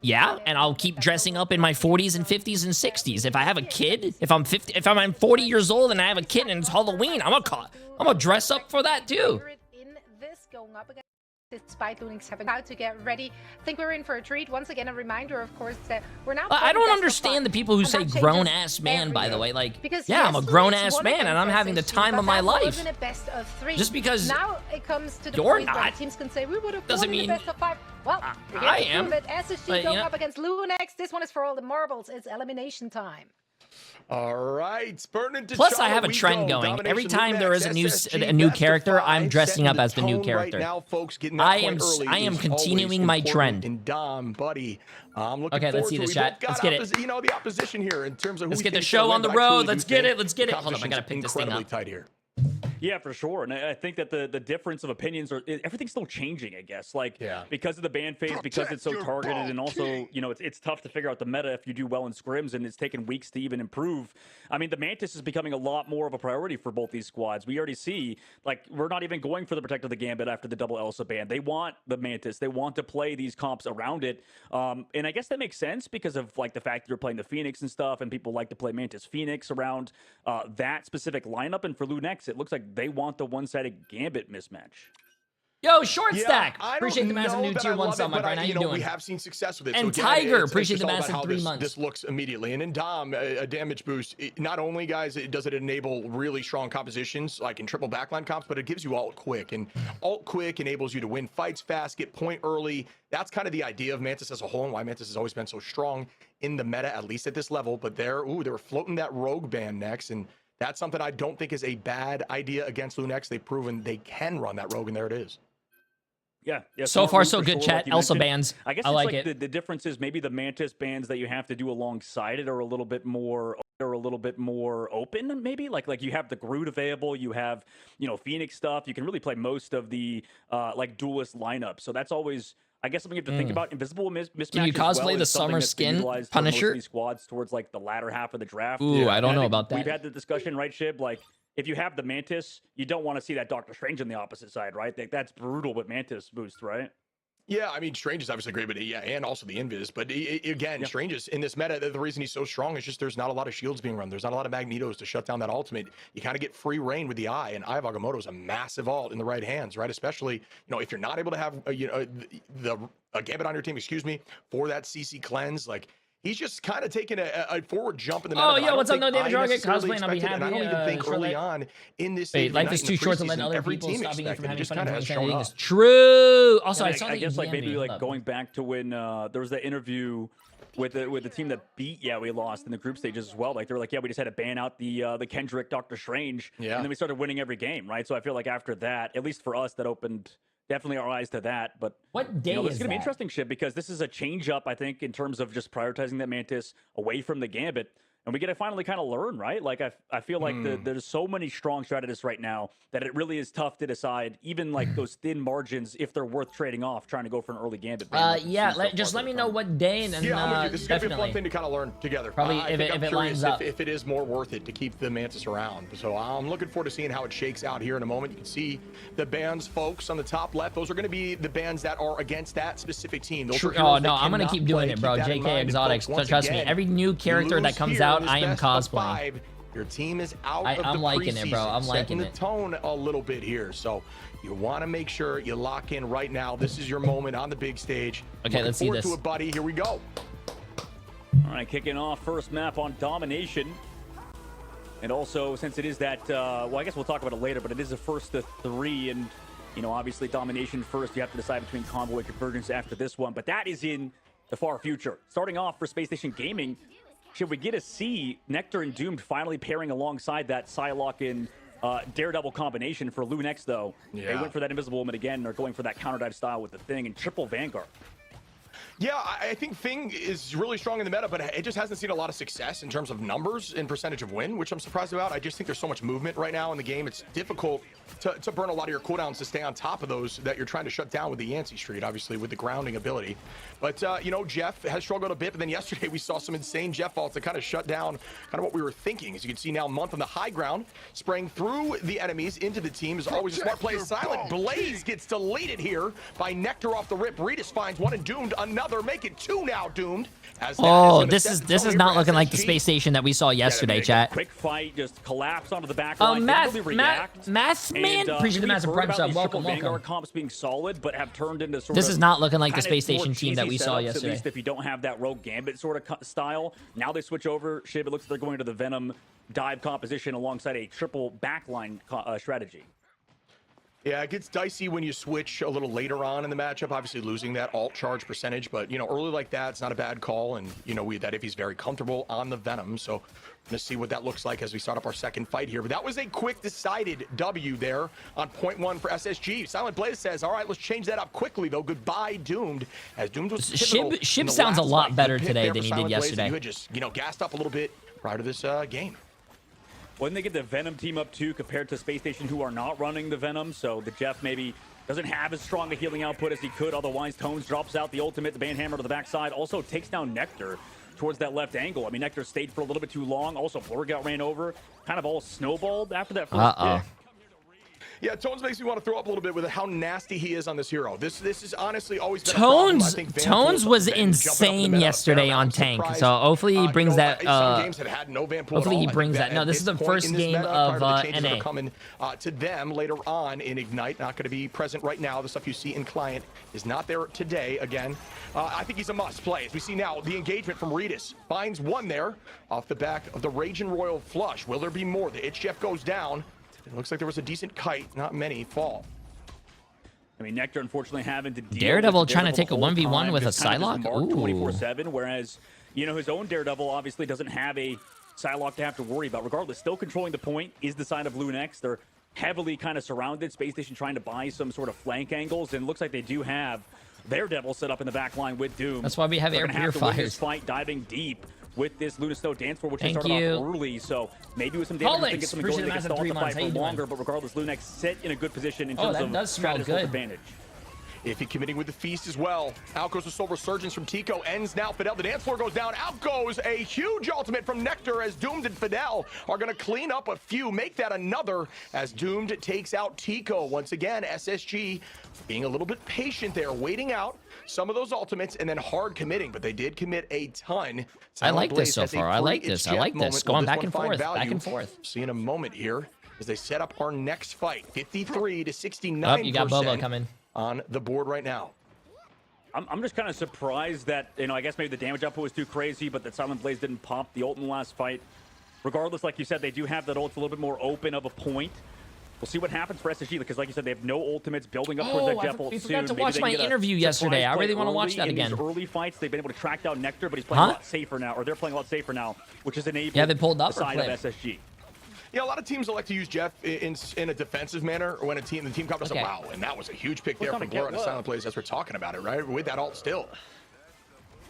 Yeah, and I'll keep dressing up in my 40s and 50s and 60s. If I have a kid, if I'm 40 years old and I have a kid and it's Halloween, I'm gonna dress up for that too. Despite Lunix having how to get ready, I think we're in for a treat. Once again, a reminder, of course, that we're now. I don't playing understand the people who say grown ass man, by the way. Like, because yeah, I'm a yes, grown Lunix ass won man and I'm against having the SSG, time but of my that life. wasn't a best of 3. Just because now it comes to the you're point where not teams can say we would have doesn't won mean the best of 5. Well, I am. But SSG But, going up against Lunex. This one is for all the marbles. It's elimination time. All right, Spurton to Plus, I have a trend going. Every time there is a new character, I'm dressing up as the new character. Right now, folks, getting that I point early am is continuing always my important. trend. And Dom, buddy, I'm looking Okay, forward let's see to this it. chat. We both Let's got get it. You know, the opposition here in terms of who Let's we get the think's show gonna on the win, but I road. truly Let's do get think it. Let's get it. the Hold up, I gotta competition's pick this thing incredibly up. tight here. Yeah, for sure. And I think that the difference of opinions everything's still changing, I guess. Like, because of the ban phase, because it's so targeted, and also, you know, it's tough to figure out the meta if you do well in scrims, and it's taken weeks to even improve. I mean, the Mantis is becoming a lot more of a priority for both these squads. We already see, like, we're not even going for the Protector of the Gambit after the double Elsa ban. They want the Mantis. They want to play these comps around it. And I guess that makes sense because of, like, the fact that you're playing the Phoenix and stuff, and people like to play Mantis Phoenix around that specific lineup. And for Lunex, it looks like they want the one-sided Gambit mismatch. Yo, Short Yeah, Stack. I don't Appreciate the massive know new that tier I 1 love sub, it, my but friend. How you doing? We have seen success with it. And so again, Tiger, it's appreciate just the all about massive how 3 this, months. This looks immediately. And in Dom, a damage boost, not only, guys, does it enable really strong compositions, like in triple backline comps, but it gives you ult quick. And ult quick enables you to win fights fast, get point early. That's kind of the idea of Mantis as a whole, and why Mantis has always been so strong in the meta, at least at this level. But they were floating that rogue ban next, and that's something I don't think is a bad idea against Lunex. They've proven they can run that rogue, and there it is. Yeah. So smart far, move so for good, sure, chat. like you Elsa mentioned. bans. I guess I it's like like it. the difference is maybe the Mantis bans that you have to do alongside it are a little bit more open, maybe like you have the Groot available, you have Phoenix stuff. You can really play most of the like duelist lineup. So that's always, I guess, something you have to think about. Invisible mismatch. Can you as well cosplay the is something summer that's been skin utilized for most of Punisher? these squads towards like the latter half of the draft. Ooh, I don't And know think about that. We've had the discussion, right, Shib? Like, if you have the Mantis, you don't want to see that Doctor Strange on the opposite side, right? That's brutal with Mantis boost, right? Yeah, I mean, Strange is obviously great, but yeah, and also the Invis. But again, Strange is in this meta. The reason he's so strong is just there's not a lot of shields being run. There's not a lot of Magnetos to shut down that ultimate. You kind of get free reign with the Eye, and Eye of Agamotto is a massive ult in the right hands, right? Especially, if you're not able to have the Gambit on your team, for that CC cleanse, like. He's just kind of taking a forward jump in the meta. Oh, yeah, what's up, No Damage Rocket? Cosplaying, I'll be happy. And I don't even think early on in this Wait, stage life is too short to let other people team stopping you from having just fun kind and of has having shown fun. up. True. Also, And I saw I that guess you like DM'd maybe me. like Hold up. going back to when there was that interview with the team that beat we lost in the group stages as well. Like they were like, we just had to ban out the Kendrick Doctor Strange, and then we started winning every game, right? So I feel like after that, at least for us, that opened definitely our eyes to that. But what day this is is gonna be that? interesting, shit, because this is a change up, I think, in terms of just prioritizing that Mantis away from the Gambit. And we get to finally kind of learn, right? Like I feel like there's so many strong strategists right now that it really is tough to decide, even like those thin margins, if they're worth trading off, trying to go for an early Gambit. Yeah, just let me know what day, and then I'm with you. This is gonna be a definitely. fun thing to kind of learn together. Probably I if think it I'm lines curious up. if it is more worth it to keep the Mantis around. So I'm looking forward to seeing how it shakes out here in a moment. You can see the bans, folks, on the top left. Those are going to be the bans that are against that specific team. Those are Oh heroes no, that I'm gonna cannot keep doing play. it, bro. Keep that in JK mind. And Exotics, folks, once trust me. again, Every new character that lose comes here out, in I am this best of cosplaying. 5. Your team is out of I'm the liking it, bro. preseason, I'm liking setting it. the tone a little bit here. So you want to make sure you lock in right now. This is your moment on the big stage. Okay, let's see Looking forward this. to it, buddy. Here we go. All right, kicking off first map on Domination. And also, since it is that, well, I guess we'll talk about it later, but it is the first to 3, and, obviously Domination first. You have to decide between Convoy and Convergence after this one, but that is in the far future. Starting off for Space Station Gaming, should we get to see Nectar and Doomed finally pairing alongside that Psylocke and Daredevil combination for Lunex, though? Yeah. They went for that Invisible Woman again. They're going for that counter dive style with the Thing and triple Vanguard. Yeah, I think Thing is really strong in the meta, but it just hasn't seen a lot of success in terms of numbers and percentage of win, which I'm surprised about. I just think there's so much movement right now in the game. It's difficult to burn a lot of your cooldowns to stay on top of those that you're trying to shut down with the Yancey Street, obviously, with the grounding ability. But, Jeff has struggled a bit, but then yesterday we saw some insane Jeff ults that kind of shut down kind of what we were thinking. As you can see now, Month on the high ground, spraying through the enemies into the team is always a smart play. Silent Blaze gets deleted here by Nectar off the rip. Redis finds one and Doomed another. Make it 2 now, Doomed. As This is not looking like the space station that we saw yesterday, chat. Quick fight, just collapse onto the back line. Math man, appreciate the massive prep sub. Welcome. Vanguard comps being solid, but have turned into sort This of is not looking like the kind of space station more team that cheesy we saw setups, yesterday. At least if you don't have that Rogue Gambit sort of style. Now they switch over. Shib, it looks like they're going to the Venom dive composition alongside a triple backline strategy. Yeah, it gets dicey when you switch a little later on in the matchup, obviously losing that alt charge percentage, but, early like that, it's not a bad call, and, that if he's very comfortable on the Venom, so we're going to see what that looks like as we start up our second fight here. But that was a quick, decided W there on point 1 for SSG. Silent Blaze says, all right, let's change that up quickly, though. Goodbye, Doomed, as Doomed was pivotal in Shib the sounds a last lot fight. better Good pick today there than for he did Silent Blaze, yesterday. and you had just, gassed up a little bit prior to this game. When they get the Venom team up too, compared to Space Station, who are not running the Venom, so the Jeff maybe doesn't have as strong a healing output as he could. Otherwise, Tones drops out the ultimate, the Banhammer to the backside, also takes down Nectar towards that left angle. I mean, Nectar stayed for a little bit too long. Also, Blur got ran over, kind of all snowballed after that first pick. Yeah, Tones makes me want to throw up a little bit with how nasty he is on this hero. This is honestly always been Tones was insane yesterday on tank, so hopefully he brings that. Some games had no Vanpool hopefully at he all. brings that. No, this is the first game of NA. Coming to them later on in Ignite. Not going to be present right now. The stuff you see in client is not there today. Again, I think he's a must play. As we see now, the engagement from Redis finds one there off the back of the Raging Royal Flush. Will there be more? The Itch Jeff goes down. It looks like there was a decent kite. Not many fall. I mean, Nectar unfortunately having to deal Daredevil with trying to take a Daredevil 1v1 time, with a just kind of Psylocke? just marked Ooh. 24/7, whereas, his own Daredevil obviously doesn't have a Psylocke to have to worry about. Regardless, still controlling the point is the side of Lunex. They're heavily kind of surrounded. Space Station trying to buy some sort of flank angles, and it looks like they do have their Devil set up in the back line with Doom. That's why we have air purifiers. Fight diving deep with this Luna Snow dance floor, which they started off early, so maybe with some damage, we can get something going. They can stall the fight for longer, but regardless, Lunex sit in a good position in terms of Stratos' advantage. Iffy committing with the feast as well. Out goes the Soul Resurgence from Tico. Ends now. Fidel, the dance floor goes down. Out goes a huge ultimate from Nectar as Doomed and Fidel are going to clean up a few. Make that another as Doomed takes out Tico. Once again, SSG being a little bit patient there, waiting out some of those ultimates and then hard committing, but they did commit a ton. I like this so far. I like this. I like this. Going back and forth, back and forth. See in a moment here as they set up our next fight. 53 to 69%. Oh, you got Bobo coming on the board right now. I'm just kind of surprised that, you know, I guess maybe the damage output was too crazy, but that Silent Blaze didn't pop the ult in the last fight. Regardless, like you said, they do have that ult a little bit more open of a point. We'll see what happens for SSG, because like you said, they have no ultimates building up towards that Jeff ult soon. We forgot to watch my interview yesterday. I really want to watch that again. In these early fights, they've been able to track down Nectar, but he's playing a lot safer now, or they're playing a lot safer now, which is enabling they pulled up the side of SSG. Yeah, a lot of teams will like to use Jeff in a defensive manner when the team comes and say, wow, and that was a huge pick there from Blur on a Silent Blaze as we're talking about it, right? With that ult still.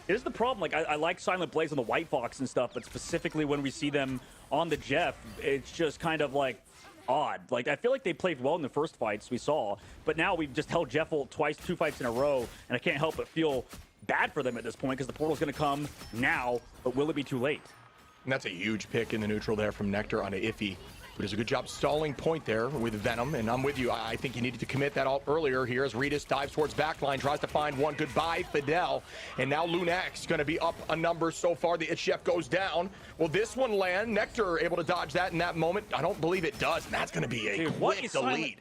Here's the problem, like, I like Silent Blaze on the White Fox and stuff, but specifically when we see them on the Jeff, it's just kind of like odd. Like, I feel like they played well in the first fights we saw, but now we've just held Jeff ult twice, 2 fights in a row, and I can't help but feel bad for them at this point because the portal's going to come now, but will it be too late? And that's a huge pick in the neutral there from Nectar on an Iffy, who does a good job stalling point there with Venom. And I'm with you. I think you needed to commit that ult earlier here as Redis dives towards backline, tries to find one. Goodbye, Fidel. And now Lunex going to be up a number so far. The Chef goes down. Will this one land? Nectar able to dodge that in that moment? I don't believe it does. And that's going to be a quick delete.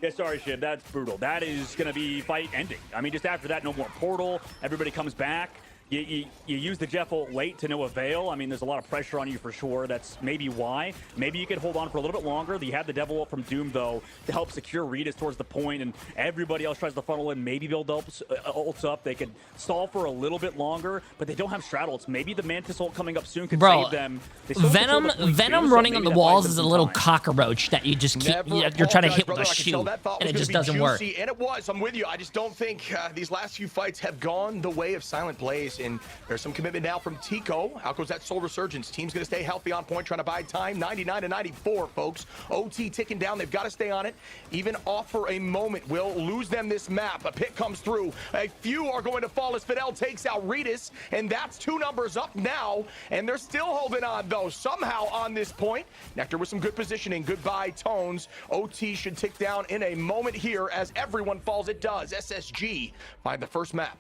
Yeah, sorry, Shiv. That's brutal. That is going to be fight ending. I mean, just after that, no more portal. Everybody comes back. You use the Jeff ult late to no avail. I mean, there's a lot of pressure on you for sure. That's maybe why. Maybe you could hold on for a little bit longer. You have the Devil ult from Doom, though, to help secure Redis towards the point, and everybody else tries to funnel in, maybe build ults up. They could stall for a little bit longer, but they don't have Strat ults. Maybe the Mantis ult coming up soon could save them. Venom running on the walls is a little cockroach that you just keep, you're trying to hit with a shoe, and it just doesn't work. And it was. I'm with you. I just don't think these last few fights have gone the way of Silent Blaze. And there's some commitment now from Tico. Out goes that Soul Resurgence. Team's going to stay healthy on point, trying to buy time. 99 to 94, folks. OT ticking down. They've got to stay on it. Even off for a moment will lose them this map. A pick comes through. A few are going to fall as Fidel takes out Redis, and that's 2 numbers up now. And they're still holding on, though, somehow on this point. Nectar with some good positioning. Goodbye, Tones. OT should tick down in a moment here as everyone falls. It does. SSG find the first map.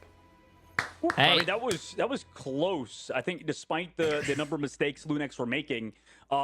Hey. I mean, that was close. I think despite the number of mistakes Lunex were making,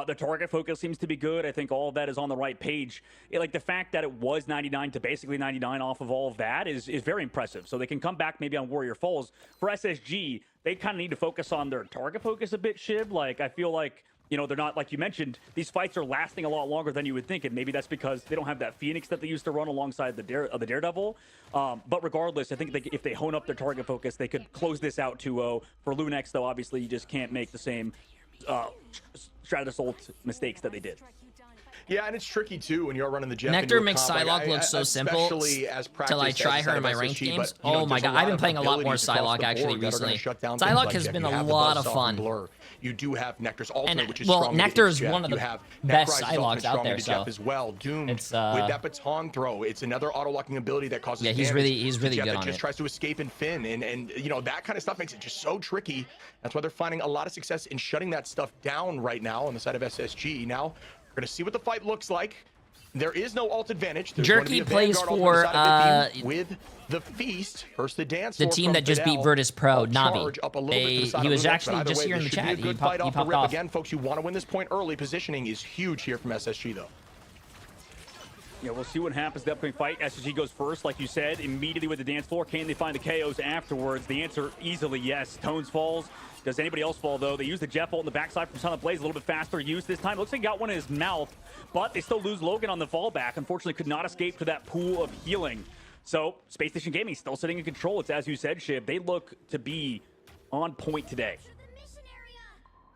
the target focus seems to be good. I think all of that is on the right page. Like the fact that it was 99 to basically 99 off of all of that is very impressive. So they can come back maybe on Warrior Falls. For SSG, they kind of need to focus on their target focus a bit, Shib. Like, I feel like, you know, they're not, like you mentioned, these fights are lasting a lot longer than you would think, and maybe that's because they don't have that Phoenix that they used to run alongside the Daredevil. But regardless, I think if they hone up their target focus, they could close this out 2-0. For Lunex, though, obviously, you just can't make the same Stratos ult mistakes that they did. Yeah, and it's tricky too when you're running the Jeff. Nectar makes Psylocke look so simple till I try her in my ranked games. Oh my god, I've been playing a lot more Psylocke actually recently. Psylocke has been a lot of fun. You do have Nectar's ultimate, which is well, strong. Nectar is one of the best Psylocks out there. So as well, Doom with that baton throw, it's another auto locking ability that causes. Yeah, he's really good on it. Just tries to escape and fin, and you know that kind of stuff makes it just so tricky. That's why they're finding a lot of success in shutting that stuff down right now on the side of SSG. Now we're gonna see what the fight looks like. There is no ult advantage. Jerky plays for with the feast versus the dance. The team that just beat Virtus Pro, Navi. He was actually just here in the chat. He popped off. Again, folks, you want to win this point early. Positioning is huge here from SSG, though. Yeah, we'll see what happens in the upcoming fight. SSG goes first, like you said, immediately with the dance floor. Can they find the KOs afterwards? The answer, easily yes. Tones falls. Does anybody else fall, though? They use the Jeff ult in the backside from Silent Blaze. A little bit faster use this time. Looks like he got one in his mouth, but they still lose Logan on the fallback. Unfortunately, could not escape to that pool of healing. So, Space Station Gaming still sitting in control. It's as you said, Shiv. They look to be on point today.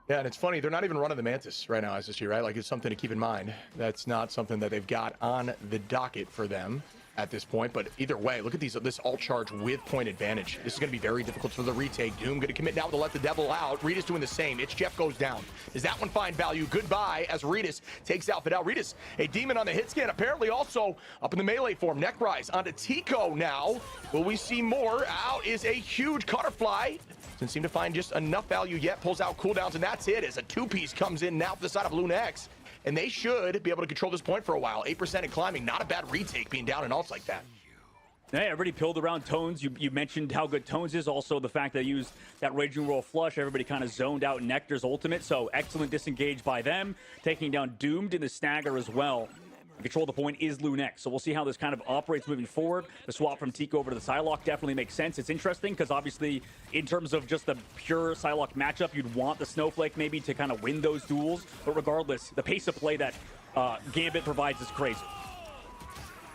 Yeah, and it's funny, they're not even running the Mantis right now, SSG, right? Like, it's something to keep in mind. That's not something that they've got on the docket for them at this point. But either way, look at this alt charge with point advantage. This is going to be very difficult for the retake. Doom going to commit now to let the devil out. Ritas doing the same. It's Jeff goes down. Does that one find value? Goodbye as Ritas takes out Fidel. Ritas, a demon on the hit scan, apparently also up in the melee form. Neck rise onto Tico now. Will we see more? Out is a huge Cutterfly. Doesn't seem to find just enough value yet. Pulls out cooldowns, and that's it as a two-piece comes in now for the side of Lunex. And they should be able to control this point for a while. 8% and climbing, not a bad retake being down in alts like that. Hey, everybody pilled around Tones. You mentioned how good Tones is. Also, the fact that they used that Raging Roll flush. Everybody kind of zoned out Nectar's ultimate. So, excellent disengage by them. Taking down Doomed in the stagger as well. Control the point is Lunex. So we'll see how this kind of operates moving forward. The swap from Tico over to the Psylocke definitely makes sense. It's interesting because obviously in terms of just the pure Psylocke matchup, you'd want the Snowflake maybe to kind of win those duels. But regardless, the pace of play that Gambit provides is crazy.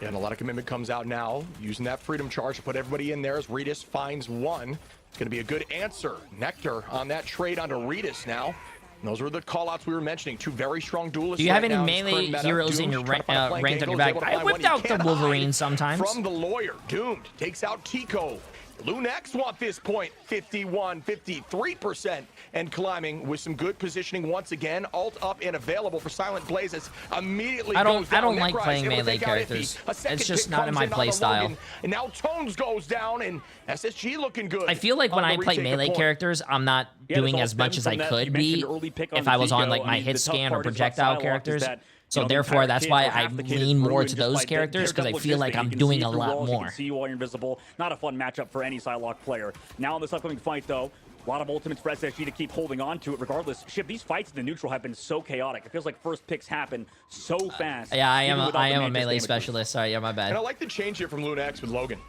Yeah, and a lot of commitment comes out now. Using that freedom charge to put everybody in there as Ritas finds one. It's going to be a good answer. Nectar on that trade onto Ritas now. And those were the callouts we were mentioning. Two very strong duelists. Do you have any melee heroes in your ranked on your back? I whipped out the Wolverine sometimes. From the lawyer, Doomed takes out Tico. Lunex want this point, 51, 53%, and climbing with some good positioning once again. Alt up and available for Silent Blazes. Immediately I goes down. don't like playing melee characters. It's just not in my play style. And now Tones goes down, and SSG looking good. I feel like when I play melee characters, I'm not doing as much as I could be if I was on like my hit scan or projectile characters. So therefore, that's why I lean more to those characters, because I feel like I'm doing a lot more. See you while you're invisible. Not a fun matchup for any Psylocke player. Now in this upcoming fight, though, a lot of ultimates for SSG to keep holding on to it regardless. Shib, these fights in the neutral have been so chaotic. It feels like first picks happen so fast. Yeah, I am a melee specialist. Sorry, yeah, my bad. And I like the change here from Lunex with Logan.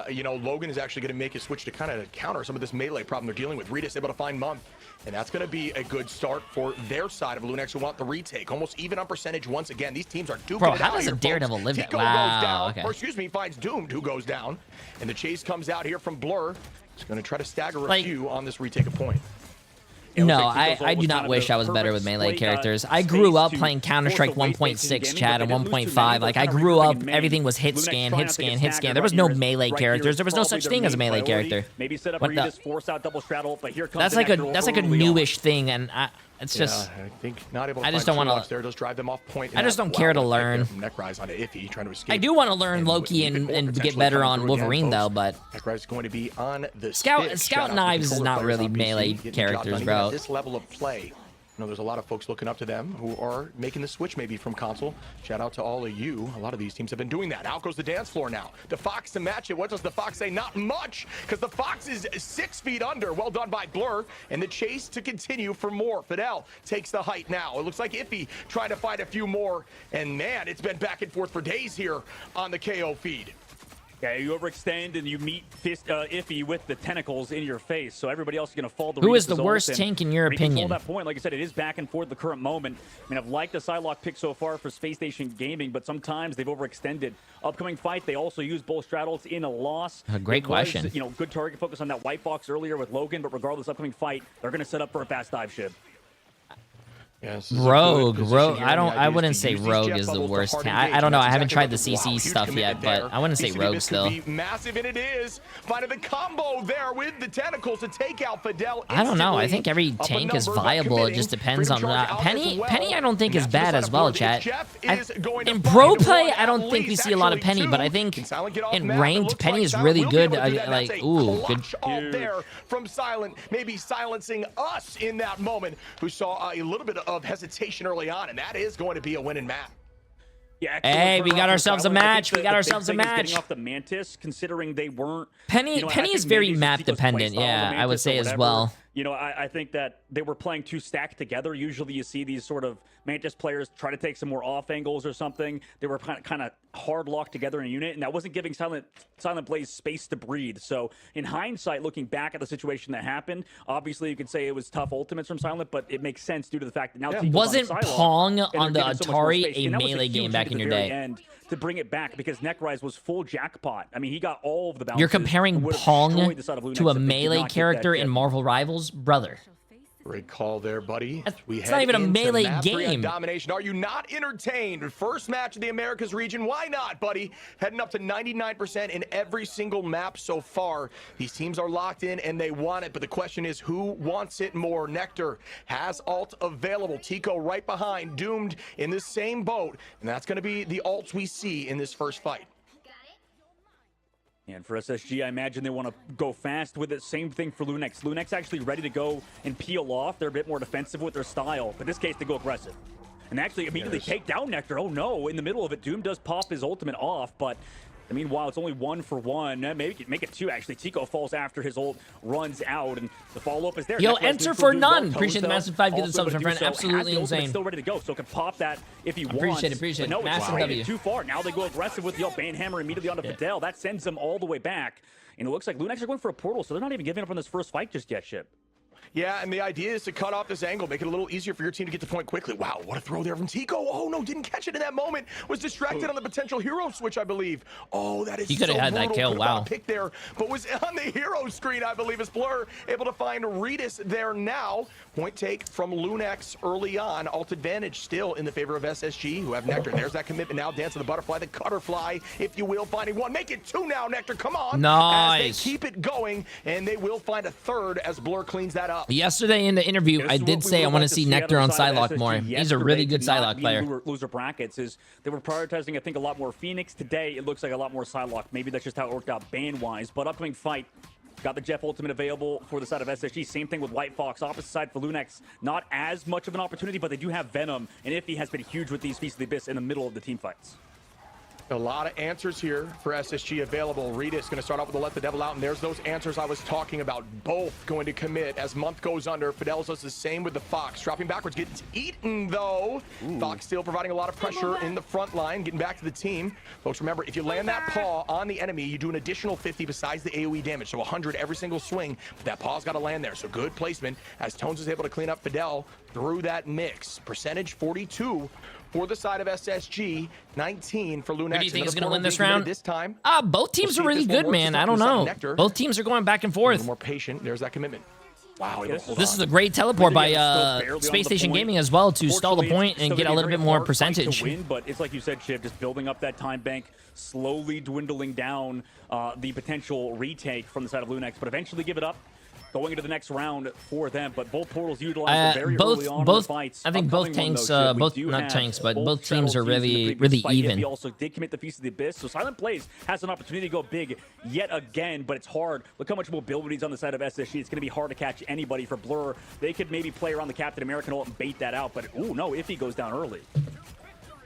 You know, Logan is actually going to make a switch to kind of counter some of this melee problem they're dealing with. Ritas able to find Month. And that's going to be a good start for their side of Lunex who want the retake. Almost even on percentage once again. These teams are duking Bro, it how out does a here, Daredevil folks. live it? Tico Wow, goes down. okay. Or excuse me, finds Doomed who goes down. And the chase comes out here from Blur. He's going to try to stagger a few on this retake of point. No, I do not wish I was better with melee characters. I grew up playing Counter-Strike 1.6 chat and 1.5. Like, I grew up, everything was hit scan, hit scan, hit scan. There was no melee characters. There was no such thing as a melee character. Maybe set up What the? force out double straddle, but here comes That's like a newish thing, and it's just. I think not able to I just find don't want there. Does drive them off point. I just don't care to learn. Neck rise onto Iffy, trying to escape. I do want to learn Loki and get better on Wolverine though, but Neck rise is going to be on the Scout Knives is not really melee characters, bro. This level of play. You know, there's a lot of folks looking up to them who are making the switch maybe from console. Shout out to all of you. A lot of these teams have been doing that. Out goes the dance floor now. The Fox to match it. What does the Fox say? Not much, because the Fox is 6 feet under. Well done by Blur. And the chase to continue for more. Fidel takes the height now. It looks like Iffy trying to find a few more. And man, it's been back and forth for days here on the KO feed. Yeah, you overextend and you meet Iffy with the tentacles in your face, so everybody else is going to fall. Who is the worst tank in your opinion? That point, like I said, it is back and forth the current moment. I mean, I've liked the Psylocke pick so far for Space Station Gaming, but sometimes they've overextended. Upcoming fight, they also use both straddles in a loss. A great question. You know, good target focus on that white box earlier with Logan, but regardless, upcoming fight, they're going to set up for a fast dive, Shib. Rogue. I wouldn't say Rogue is the worst. I don't know. I haven't tried the CC stuff yet, but I wouldn't say Rogue still. Massive, and it is. Finding the combo there with the tentacles to take out Fidel. I don't know. I think every tank is viable. It just depends on Penny. Penny, I don't think is bad as well, chat. In pro play, I don't think we see a lot of Penny, but I think in ranked, Penny is really good. Like, ooh, good. There from Silent, maybe silencing us in that moment, who saw a little bit of hesitation early on, and that is going to be a winning map. Yeah, hey, we got ourselves a match. We got ourselves a match. Getting off the Mantis, considering they weren't. Penny is very map dependent. Yeah, I would say as well. You know, I think that they were playing too stacked together. Usually you see these sort of Mantis players try to take some more off angles or something. They were kind of hard locked together in a unit, and that wasn't giving Silent Blaze space to breathe. So in hindsight, looking back at the situation that happened, obviously you could say it was tough ultimates from Silent, but it makes sense due to the fact that now wasn't Pong on the Atari a melee game back in your day? To bring it back, because Neckrise was full jackpot. I mean, he got all of the bounces. You're comparing Pong to a melee character in Marvel Rivals? Brother. Great call there, buddy. It's not even a melee game. Domination. Are you not entertained? First match of the Americas region. Why not, buddy? Heading up to 99% in every single map so far. These teams are locked in and they want it, but the question is, who wants it more? Nectar has ult available. Tico right behind. Doomed in the same boat, and that's going to be the ults we see in this first fight. And for SSG, I imagine they want to go fast with it. Same thing for Lunex. Lunex actually ready to go and peel off. They're a bit more defensive with their style. But in this case, they go aggressive. And actually immediately take down Nectar. Oh no, in the middle of it, Doom does pop his ultimate off, but I mean, while it's only 1 for 1, maybe make it 2 actually. Tico falls after his ult runs out, and the follow-up is there. Yo, enter for none. Appreciate the massive 5 gifted subs, my friend. Absolutely insane. Still ready to go, so can pop that if he wants. Appreciate it. No, massive W. Too far. Now they go aggressive with the Banhammer immediately onto Fidel. That sends them all the way back. And it looks like Lunex are going for a portal, so they're not even giving up on this first fight just yet, Ship. Yeah, and the idea is to cut off this angle, make it a little easier for your team to get to point quickly. Wow, what a throw there from Tico. Oh, no, didn't catch it in that moment. Was distracted on the potential hero switch, I believe. Oh, that is he could have had that kill. Wow. Pick there, but was on the hero screen, I believe, as Blur able to find Redis there now. Point take from Lunex early on. Ult advantage still in the favor of SSG, who have Nectar. There's that commitment now. Dance of the butterfly, the cutterfly, if you will. Finding 1. Make it 2 now, Nectar. Come on. Nice. As they keep it going, and they will find a 3rd as Blur cleans that up. Yesterday in the interview, I did say I want to see Nectar on Psylocke more. He's a really good Psylocke player. Loser brackets is they were prioritizing, I think, a lot more Phoenix. Today, it looks like a lot more Psylocke. Maybe that's just how it worked out ban-wise. But upcoming fight, got the Jeff ultimate available for the side of SSG. Same thing with White Fox. Opposite side for Lunex. Not as much of an opportunity, but they do have Venom. And Iffy has been huge with these Feast of the Abyss in the middle of the team fights. A lot of answers here for SSG available. Rita is going to start off with the Let the Devil Out, and there's those answers I was talking about. Both going to commit as Month goes under. Fidel does the same with the Fox. Dropping backwards, gets eaten though. Fox still providing a lot of pressure in the front line, getting back to the team. Folks, remember, if you land that paw on the enemy, you do an additional 50 besides the AoE damage, so 100 every single swing. But that paw's got to land there, so good placement as Tones is able to clean up Fidel through that mix. Percentage 42. For the side of SSG, 19 for Lunex. Who do you think is going to win this round? This time. Both teams are really good, man. I don't know. Both teams are going back and forth. More patient. There's that commitment. Wow. This is a great teleport by Space Station Gaming as well to stall the point and get a little bit more percentage. But it's like you said, Shiv, just building up that time bank, slowly dwindling down the potential retake from the side of Lunex, but eventually give it up. Going into the next round for them, but both portals utilized very early on in the fights. I think both tanks, both teams are really even. He also did commit the Feast of the Abyss, so Silent Plays has an opportunity to go big yet again, but it's hard. Look how much mobility is on the side of SSG. It's going to be hard to catch anybody for Blur. They could maybe play around the Captain American ult and bait that out, but ooh, no, Iffy goes down early.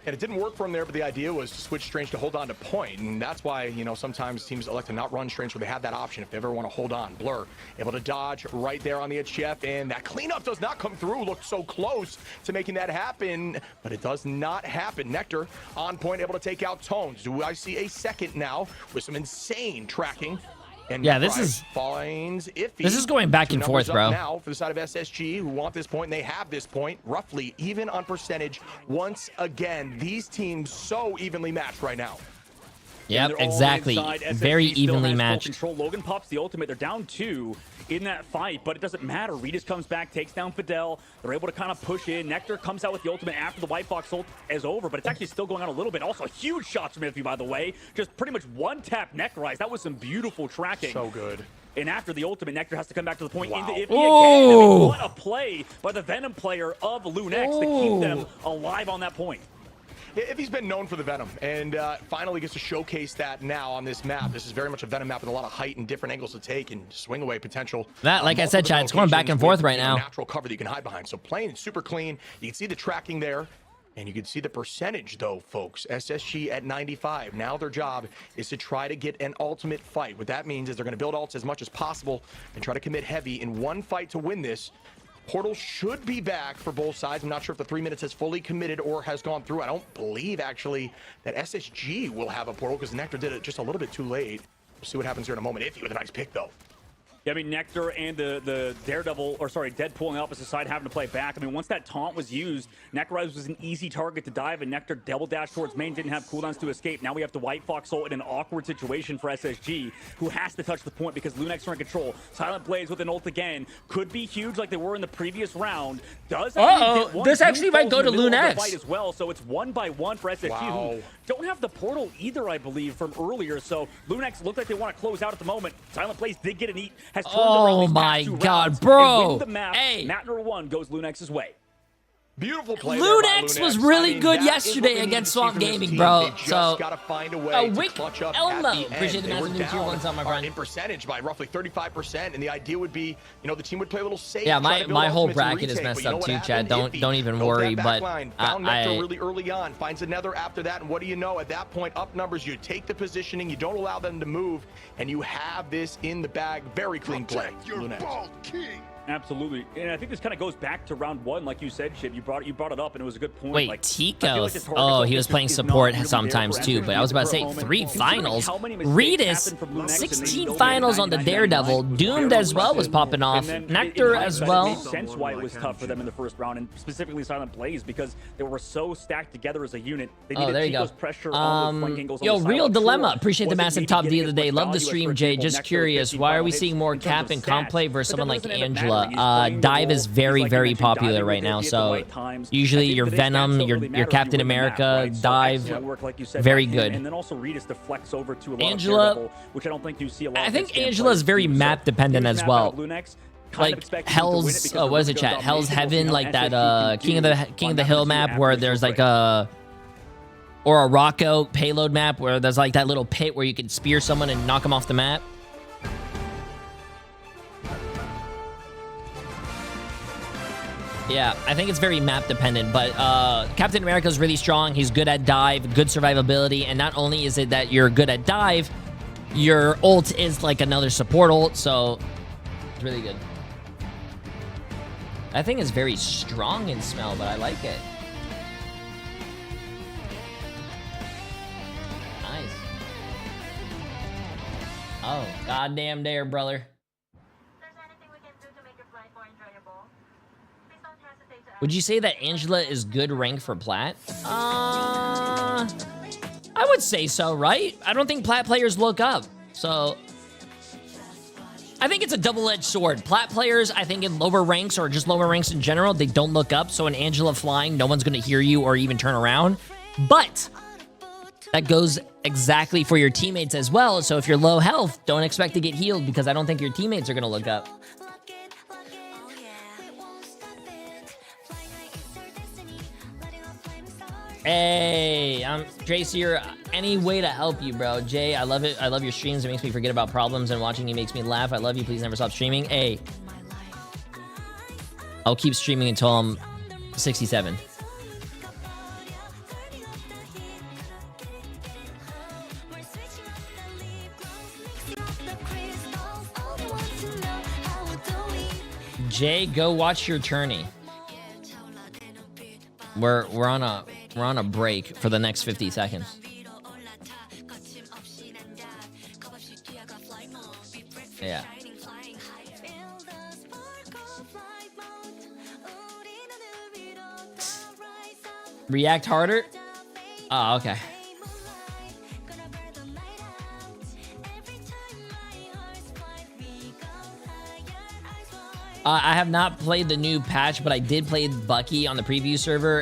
And it didn't work for him there, but the idea was to switch Strange to hold on to point. And that's why, you know, sometimes teams elect to not run Strange where they have that option if they ever want to hold on. Blur able to dodge right there on the HGF, and that cleanup does not come through. Looked so close to making that happen, but it does not happen. Nectar on point, able to take out Tones. Do I see a second now with some insane tracking? And yeah, this is going back and forth, bro. Now for the side of SSG, who want this point, and they have this point, roughly even on percentage. Once again, these teams so evenly matched right now. Yep, exactly. Very evenly matched. Control. Logan pops the ultimate. They're down 2 in that fight, but it doesn't matter. Redis comes back, takes down Fidel. They're able to kind of push in. Nectar comes out with the ultimate after the White Fox ult is over, but it's actually still going on a little bit. Also, huge shots from Iffy, by the way. Just pretty much one-tap neck rise. That was some beautiful tracking. So good. And after the ultimate, Nectar has to come back to the point into Iffy again. Oh. I mean, what a play by the Venom player of Lunex to keep them alive on that point. If he's been known for the Venom, and finally gets to showcase that now on this map. This is very much a Venom map with a lot of height and different angles to take and swing away potential. That, like I said, Chad, it's going back and forth right now. Natural cover that you can hide behind. So playing super clean. You can see the tracking there. And you can see the percentage, though, folks. SSG at 95. Now their job is to try to get an ultimate fight. What that means is they're going to build ults as much as possible and try to commit heavy in one fight to win this. Portal should be back for both sides. I'm not sure if the 3 minutes has fully committed or has gone through. I don't believe, actually, that SSG will have a portal because Nectar did it just a little bit too late. We'll see what happens here in a moment. Iffy with a nice pick, though. Yeah, I mean, Nectar and the Daredevil, or sorry, Deadpool on the opposite side having to play back. I mean, once that taunt was used, Necrorize was an easy target to dive, and Nectar double dash towards main, didn't have cooldowns to escape. Now we have the White Fox ult in an awkward situation for SSG, who has to touch the point because Lunex are in control. Silent Blaze with an ult again. Could be huge like they were in the previous round. Does this actually might go to Lunex as well, so it's 1-by-1 for SSG, who don't have the portal either, I believe, from earlier. So Lunex looked like they want to close out at the moment. Silent Blaze did get an eat. Has turned around these past 2 rounds and win the map. Map number 1 goes Lunex's way. Beautiful play. Lunex was really good yesterday against Swamp Gaming, bro. So, gotta find a way to Wick clutch up Elmo. at the end. Appreciate the They were massive new tier down 1s on my friend. in percentage by roughly 35%, and the idea would be, you know, the team would play a little safe. yeah, try to build my whole ultimates and bracket is retake, messed but you know up what too, Chad. happened? Don't even Built worry, that but backline, found Nectar really early on, finds another after that, and what do you know? At that point, up numbers, you take the positioning, you don't allow them to move, and you have this in the bag. Very clean play, Lunex. Absolutely, and I think this kind of goes back to round 1, like you said, Shiv. You brought it up, and it was a good point. Wait, like, Tico. He was playing support sometimes too, but I was about to say 3 finals. Regis, 16 finals on the Daredevil. Doomed as well was popping off. Nectar as well. It makes sense why it was tough for them in the first round, and specifically Silent Blaze, because they were so stacked together as a unit. They needed there you go. Tico's pressure on those flank angles. Yo, Real Dilemma. Appreciate the massive top D of the day. Love the stream, Jay. Just curious, why are we seeing more Cap and comp play versus someone like Angela? Dive is very, very popular right now, so usually your Venom, your Captain America, Dive, very good. And then also Regis to flex over to a lot Angela, of Daredevil, which I don't think you see a lot. I think Angela is very map dependent as well. Like Hell's, what is it, chat? Hell's Heaven, like that King of the Hill map where there's like or a Rocco payload map where there's like that little pit where you can spear someone and knock them off the map. Yeah, I think it's very map dependent, but Captain America is really strong. He's good at dive, good survivability, and not only is it that you're good at dive, your ult is like another support ult, so it's really good. That thing is very strong in smell, but I like it. Nice. Oh, goddamn dare, brother. Would you say that Angela is good rank for Plat? I would say so, right? I don't think Plat players look up, so I think it's a double-edged sword. Plat players, I think in lower ranks or just lower ranks in general, they don't look up, so in Angela flying, no one's gonna hear you or even turn around. But that goes exactly for your teammates as well, so if you're low health, don't expect to get healed because I don't think your teammates are gonna look up. Hey, I'm Tracy here. Any way to help you, bro? Jay, I love it. I love your streams. It makes me forget about problems, and watching you makes me laugh. I love you. Please never stop streaming. Hey, I'll keep streaming until I'm 67. Jay, go watch your tourney. We're on a break for the next 50 seconds. Yeah. React harder? Oh, okay. I have not played the new patch, but I did play Bucky on the preview server.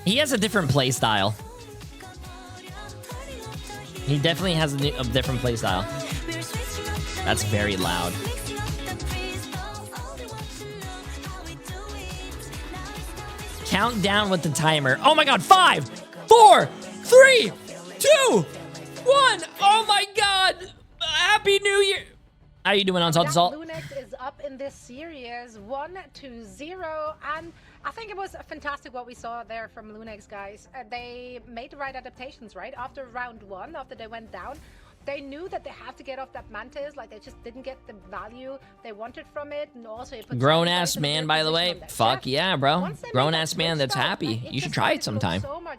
He has a different play style. He definitely has a different play style. That's very loud. Count down with the timer. Oh my god, 5, 4, 3, 2, 1. Oh my god. Happy New Year. How are you doing on Salt to Salt? Lunex is up in this series 1-0, and I think it was fantastic what we saw there from Lunex, guys. They made the right adaptations, right? After round 1, after they went down, they knew that they had to get off that Mantis. Like, they just didn't get the value they wanted from it, and also it put grown ass man, by the way. Fuck yeah, bro. Grown ass man that's happy. You should try it sometime. So much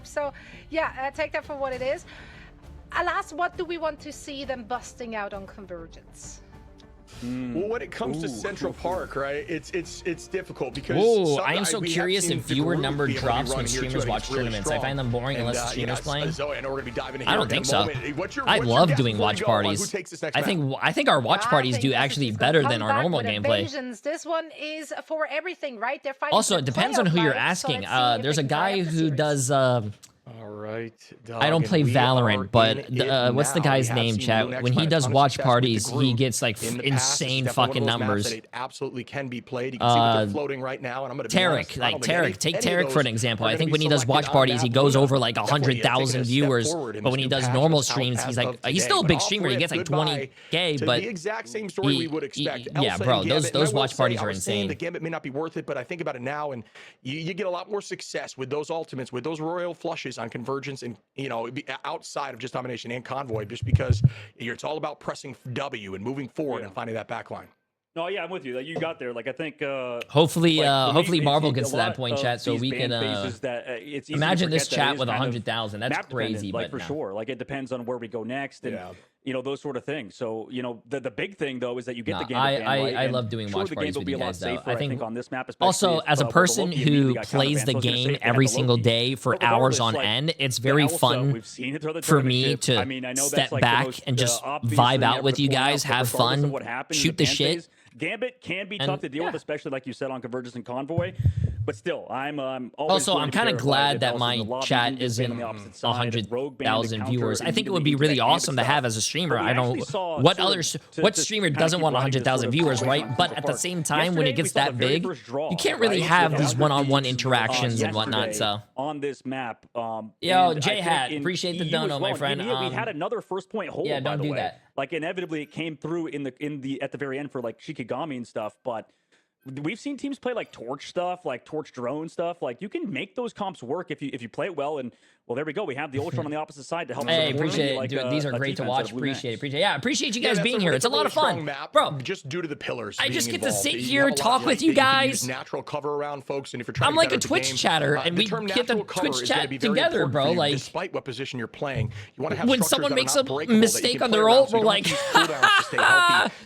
So, yeah, take that for what it is. alas, what do we want to see them busting out on Convergence? Well, when it comes to Central Park, right, it's difficult because I am so curious if viewer number drops when streamers watch tournaments. I find them boring unless the streamer's playing. Zoe, I know we're gonna be diving in I don't think so. I love doing watch parties. I think our watch parties do actually better than our normal gameplay. This one is for everything, right? They're fighting. Also, it depends on who you're asking. There's a guy who does. All right. I don't play Valorant, but what's the guy's name, chat? When he does watch parties, he gets like insane fucking numbers. It absolutely can be played. You can see what they're floating right now, and I'm gonna be Tarek, like Tarek, take Tarek for an example. I think when he does watch parties, he goes over like 100,000 viewers. But when he does normal streams, he's like, he's still a big streamer. He gets like 20K, but the exact same story we would expect. Yeah, bro, those watch parties are insane. The Gambit may not be worth it, but I think about it now, and you get a lot more success with those ultimates, with those royal flushes on Convergence, and outside of just domination and convoy, just because it's all about pressing W and moving forward and finding that back line. No, yeah, I'm with you. Like, you got there. Like, I think hopefully Marvel gets to that point, chat, so we can imagine this chat with 100,000. That's crazy, like, but for sure. Like, it depends on where we go next, and those sort of things. So the big thing though is that you get the game. I love doing watch parties with you guys though. I think on this map, also as a person who plays the game every single day for hours on end, it's very fun for me to step back and just vibe out with you guys, have fun, shoot the shit. Gambit can be tough to deal with, especially like you said on Convergence and Convoy. But still, I'm also I'm kind of glad that my chat isn't 100,000 viewers. I think it would be really awesome to have as a streamer. I don't what streamer doesn't want 100,000 viewers, right? But at the same time, when it gets that big, you can't really have these one-on-one interactions and whatnot. So on this map, yo, J Hat, appreciate the dono, my friend. We had another first point hold. Yeah, don't do that. Like inevitably, it came through at the very end for like Shikigami and stuff, but. We've seen teams play like Torch stuff, like Torch drone stuff. Like you can make those comps work if you play it well. And well, there we go. We have the Ultron on the opposite side to help. Hey, appreciate it. Like, dude, these are great to watch. Appreciate. Yeah, appreciate you guys being here. It's a lot of fun, bro. Just due to the pillars. I just get to sit here, talk with you guys. Natural cover around folks, and if you're trying, I'm like a Twitch chatter, and we get the Twitch chat together, bro. Like, despite what position you're playing, you want to have when someone makes a mistake on their ult, we're like,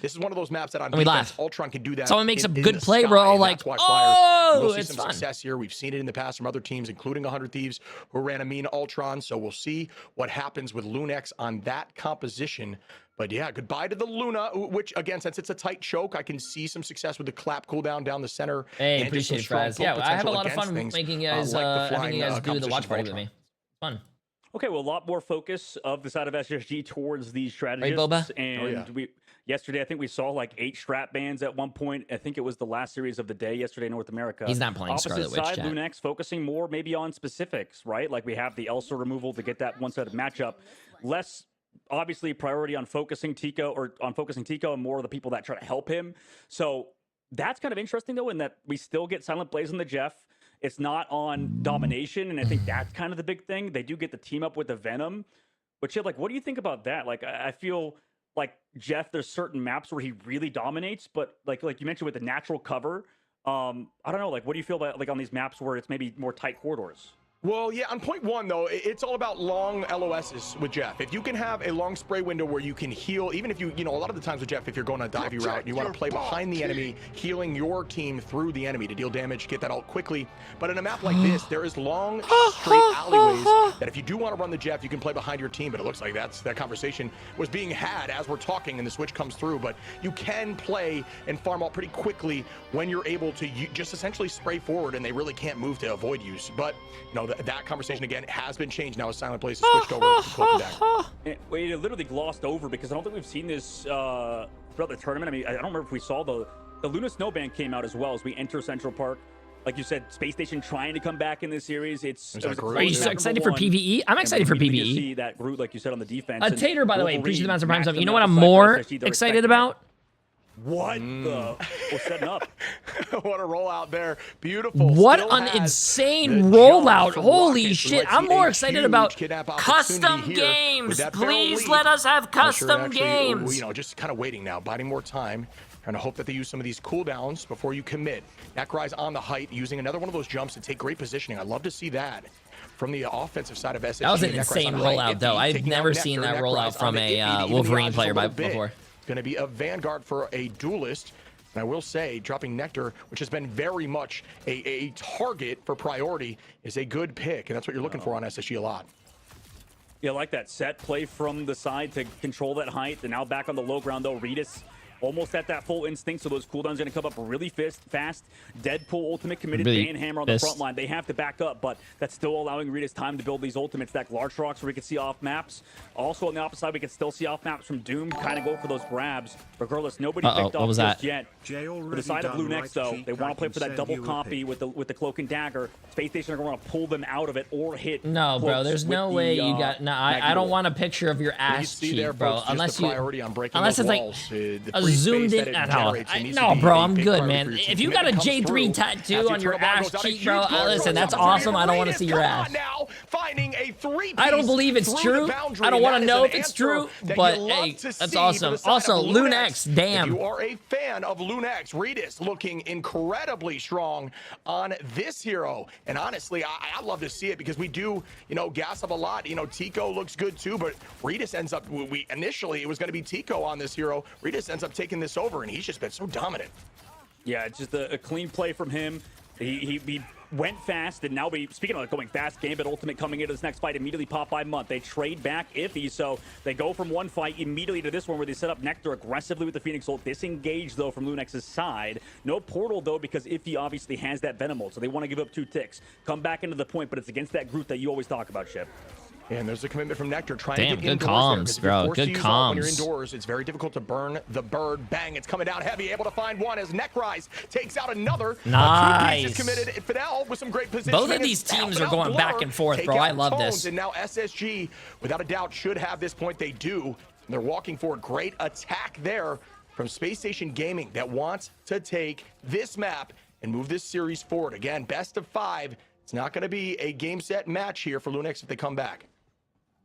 this is one of those maps that on defense, Ultron can do that. Someone makes a good play, bro. Like, oh, it's fun. Success here. We've seen it in the past from other teams, including 100 Thieves, who ran a mean Ultron. So we'll see what happens with Lunex on that composition. But yeah, goodbye to the Luna, which again, since it's a tight choke, I can see some success with the clap cooldown down the center. Hey, appreciate it, Fraz. Yeah, I have a lot of fun making you guys, having you guys do the watch party with me. Fun. Okay, well, a lot more focus of the side of SSG towards these strategists. Right, Boba? And yesterday, I think we saw like 8 strat bans at one point. I think it was the last series of the day yesterday in North America. He's not playing Scarlet Witch, chat. Lunex focusing more maybe on specifics, right? Like we have the Elsa removal to get that one-sided matchup. Less, obviously, priority on focusing Tico and more of the people that try to help him. So that's kind of interesting, though, in that we still get Silent Blaze on the Jeff. It's not on domination, and I think that's kind of the big thing. They do get the team up with the Venom. But, Chip, like, what do you think about that? Like, I feel like Jeff, there's certain maps where he really dominates, but like you mentioned with the natural cover, I don't know, like what do you feel about like on these maps where it's maybe more tight corridors? Well, yeah, on point one, though, it's all about long LOSs with Jeff. If you can have a long spray window where you can heal, even if a lot of the times with Jeff, if you're going on a divey route, you want to play behind the enemy, healing your team through the enemy to deal damage, get that ult quickly. But in a map like this, there is long, straight alleyways that if you do want to run the Jeff, you can play behind your team. But it looks like that conversation was being had as we're talking and the switch comes through. But you can play and farm ult pretty quickly when you're able to just essentially spray forward and they really can't move to avoid use. But, that conversation again has been changed now as Silent Blaze has switched over to Cloak and Dagger. It literally glossed over because I don't think we've seen this throughout the tournament. I mean, I don't remember if we saw the Luna Snowband came out as well as we enter Central Park. Like you said, Space Station trying to come back in this series. Are you so excited for PvE? I'm excited for PvE. See that Groot, like you said, on the defense. Tater, by the way, appreciate the amounts of prime stuff. You know what I'm more excited about? What the? We're setting up. What a rollout there. Beautiful. What an insane rollout. Holy shit. I'm more excited about custom games. Please let us have custom games. Just kind of waiting now, biding more time. Trying to hope that they use some of these cooldowns before you commit. That guy's on the height, using another one of those jumps to take great positioning. I'd love to see that. from the offensive side of SSG. That was an Necros insane on height. rollout, though. Iffy I've taking out never Nectar. seen that Necros rollout on from the a Iffy. The Wolverine Iffy player dodges a little bit. before. It's going to be a Vanguard for a Duelist. And I will say, dropping Nectar, which has been very much a target for priority, is a good pick. And that's what you're looking for on SSG a lot. Yeah, like that set play from the side to control that height. And now back on the low ground, though. Redis almost at that full instinct, so those cooldowns are going to come up really fast. Deadpool ultimate committed, Really Bane Hammer on the front line. They have to back up, but that's still allowing Redis time to build these ultimates. That large rocks where we can see off maps. Also on the opposite side, we can still see off maps from Doom, kind of go for those grabs. Regardless, nobody picked off just yet. For the side of Blue Next, though, they want to play for that double copy with the cloak and dagger. Space Station are going to want to pull them out of it or hit. No, bro, there's no way you got. No, I don't want a picture of your ass cheek, bro. Unless it's like a zoomed in at all. No, bro, I'm good, man. If you got a J3 tattoo on your ass cheek, bro, listen, that's awesome. I don't want to see your ass. I don't believe it's true. I don't want to know if it's true, but hey, that's awesome. Also, Lunex, damn. If you are a fan of Lunex, Redis looking incredibly strong on this hero. And honestly, I love to see it because we do, gas up a lot. Tico looks good too, but Redis ends up, initially it was going to be Tico on this hero. Redis ends up taking this over, and he's just been so dominant. Yeah, it's just a clean play from him. He went fast, and now speaking of going fast, Gambit Ultimate coming into this next fight, immediately pop by Month. They trade back Iffy, so they go from one fight immediately to this one where they set up Nectar aggressively with the Phoenix ult. Disengage, though, from Lunex's side. No portal, though, because Iffy obviously has that Venom ult, so they want to give up 2 ticks. Come back into the point, but it's against that group that you always talk about, Ship. And there's a commitment from Nectar trying to get good indoors comms, bro. Good comms. When you're indoors, it's very difficult to burn the bird. Bang, it's coming down heavy. Able to find one as Necrise takes out another. Nice. 2 pieces committed. Fidel with some great positioning. Both of these teams are going back and forth, bro. I love this. And now SSG, without a doubt, should have this point. They do. And they're walking for a great attack there from Space Station Gaming that wants to take this map and move this series forward. Again, best of 5. It's not going to be a game set match here for Lunex if they come back.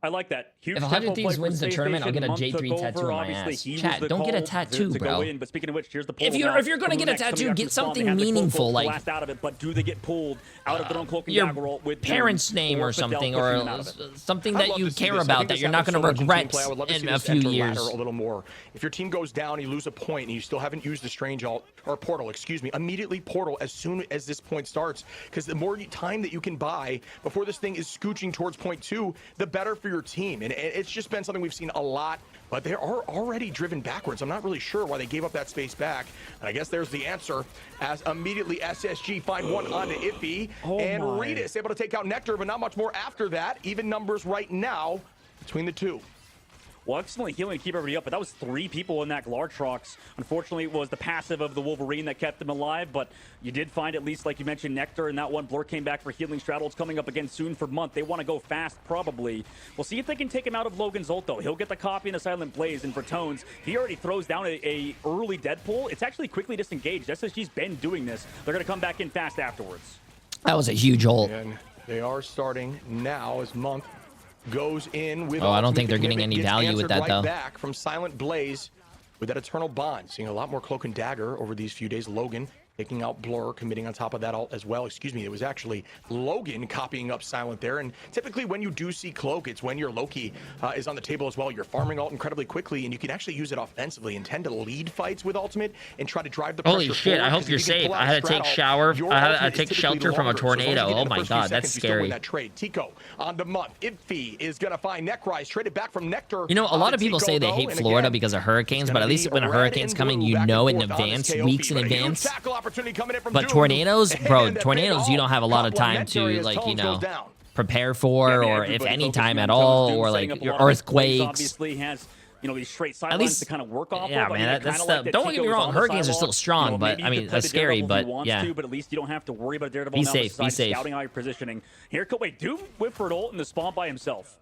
I like that. Huge if 100 Thieves wins the tournament, I'll get a J3 tattoo on my ass. Chat, don't get a tattoo, bro. But speaking of which, here's the if you're gonna get a tattoo, get something meaningful, like blast out of it. But do they get pulled out of their own cloak and your dagger roll with parents' name or something, or something that you care about that you're not gonna regret in a few years? A little more. If your team goes down, you lose a point, and you still haven't used the strange ult or portal, immediately portal as soon as this point starts, because the more time that you can buy before this thing is scooching towards point 2, the better for your team. And it's just been something we've seen a lot, but they are already driven backwards. I'm not really sure why they gave up that space back. And I guess there's the answer, as immediately SSG find one onto Iffy, and Redis able to take out Nectar, but not much more after that. Even numbers right now between the two. Well, excellent healing to keep everybody up, but that was 3 people in that Glartrox. Unfortunately, it was the passive of the Wolverine that kept them alive, but you did find, at least like you mentioned, Nectar, and that one Blur came back for healing. Straddle's coming up again soon for Month. They want to go fast, probably. We'll see if they can take him out of Logan's ult, though. He'll get the copy in the Silent Blaze, and for Tones, he already throws down a early Deadpool. It's actually quickly disengaged. SSG's been doing this. They're going to come back in fast afterwards. That was a huge ult. And they are starting now as Month goes in with I don't think they're getting any value with that, though. Back from Silent Blaze with that Eternal Bond. Seeing a lot more Cloak and Dagger over these few days. Logan taking out Blur, committing on top of that ult as well. It was actually Logan copying up Silent there. And typically when you do see Cloak, it's when your Loki is on the table as well. You're farming ult incredibly quickly, and you can actually use it offensively and tend to lead fights with ultimate and try to drive the pressure Holy shit, forward. I hope you're safe. I had to take shower. I had to take shelter from a tornado. Oh my god, that's scary. That trade. Tico on the Month. Iffy is going to find Necrise, traded back from Nectar. You know, a lot of people say they hate Florida because of hurricanes, but at least when a hurricane's coming, you know in advance, weeks in advance. But tornadoes, bro, tornadoes, you don't have a lot of time to, like, prepare for, or if any time at all, or like your earthquakes. Obviously has, these straight sidelines to kind of work off. Yeah, man, that's the. Don't get me wrong, hurricanes are still strong, but I mean that's scary. But yeah, but at least you don't have to worry about Daredevil. Be safe, be safe. Scouting out your positioning. Here, wait, Doom whip for an ult in the spawn by himself.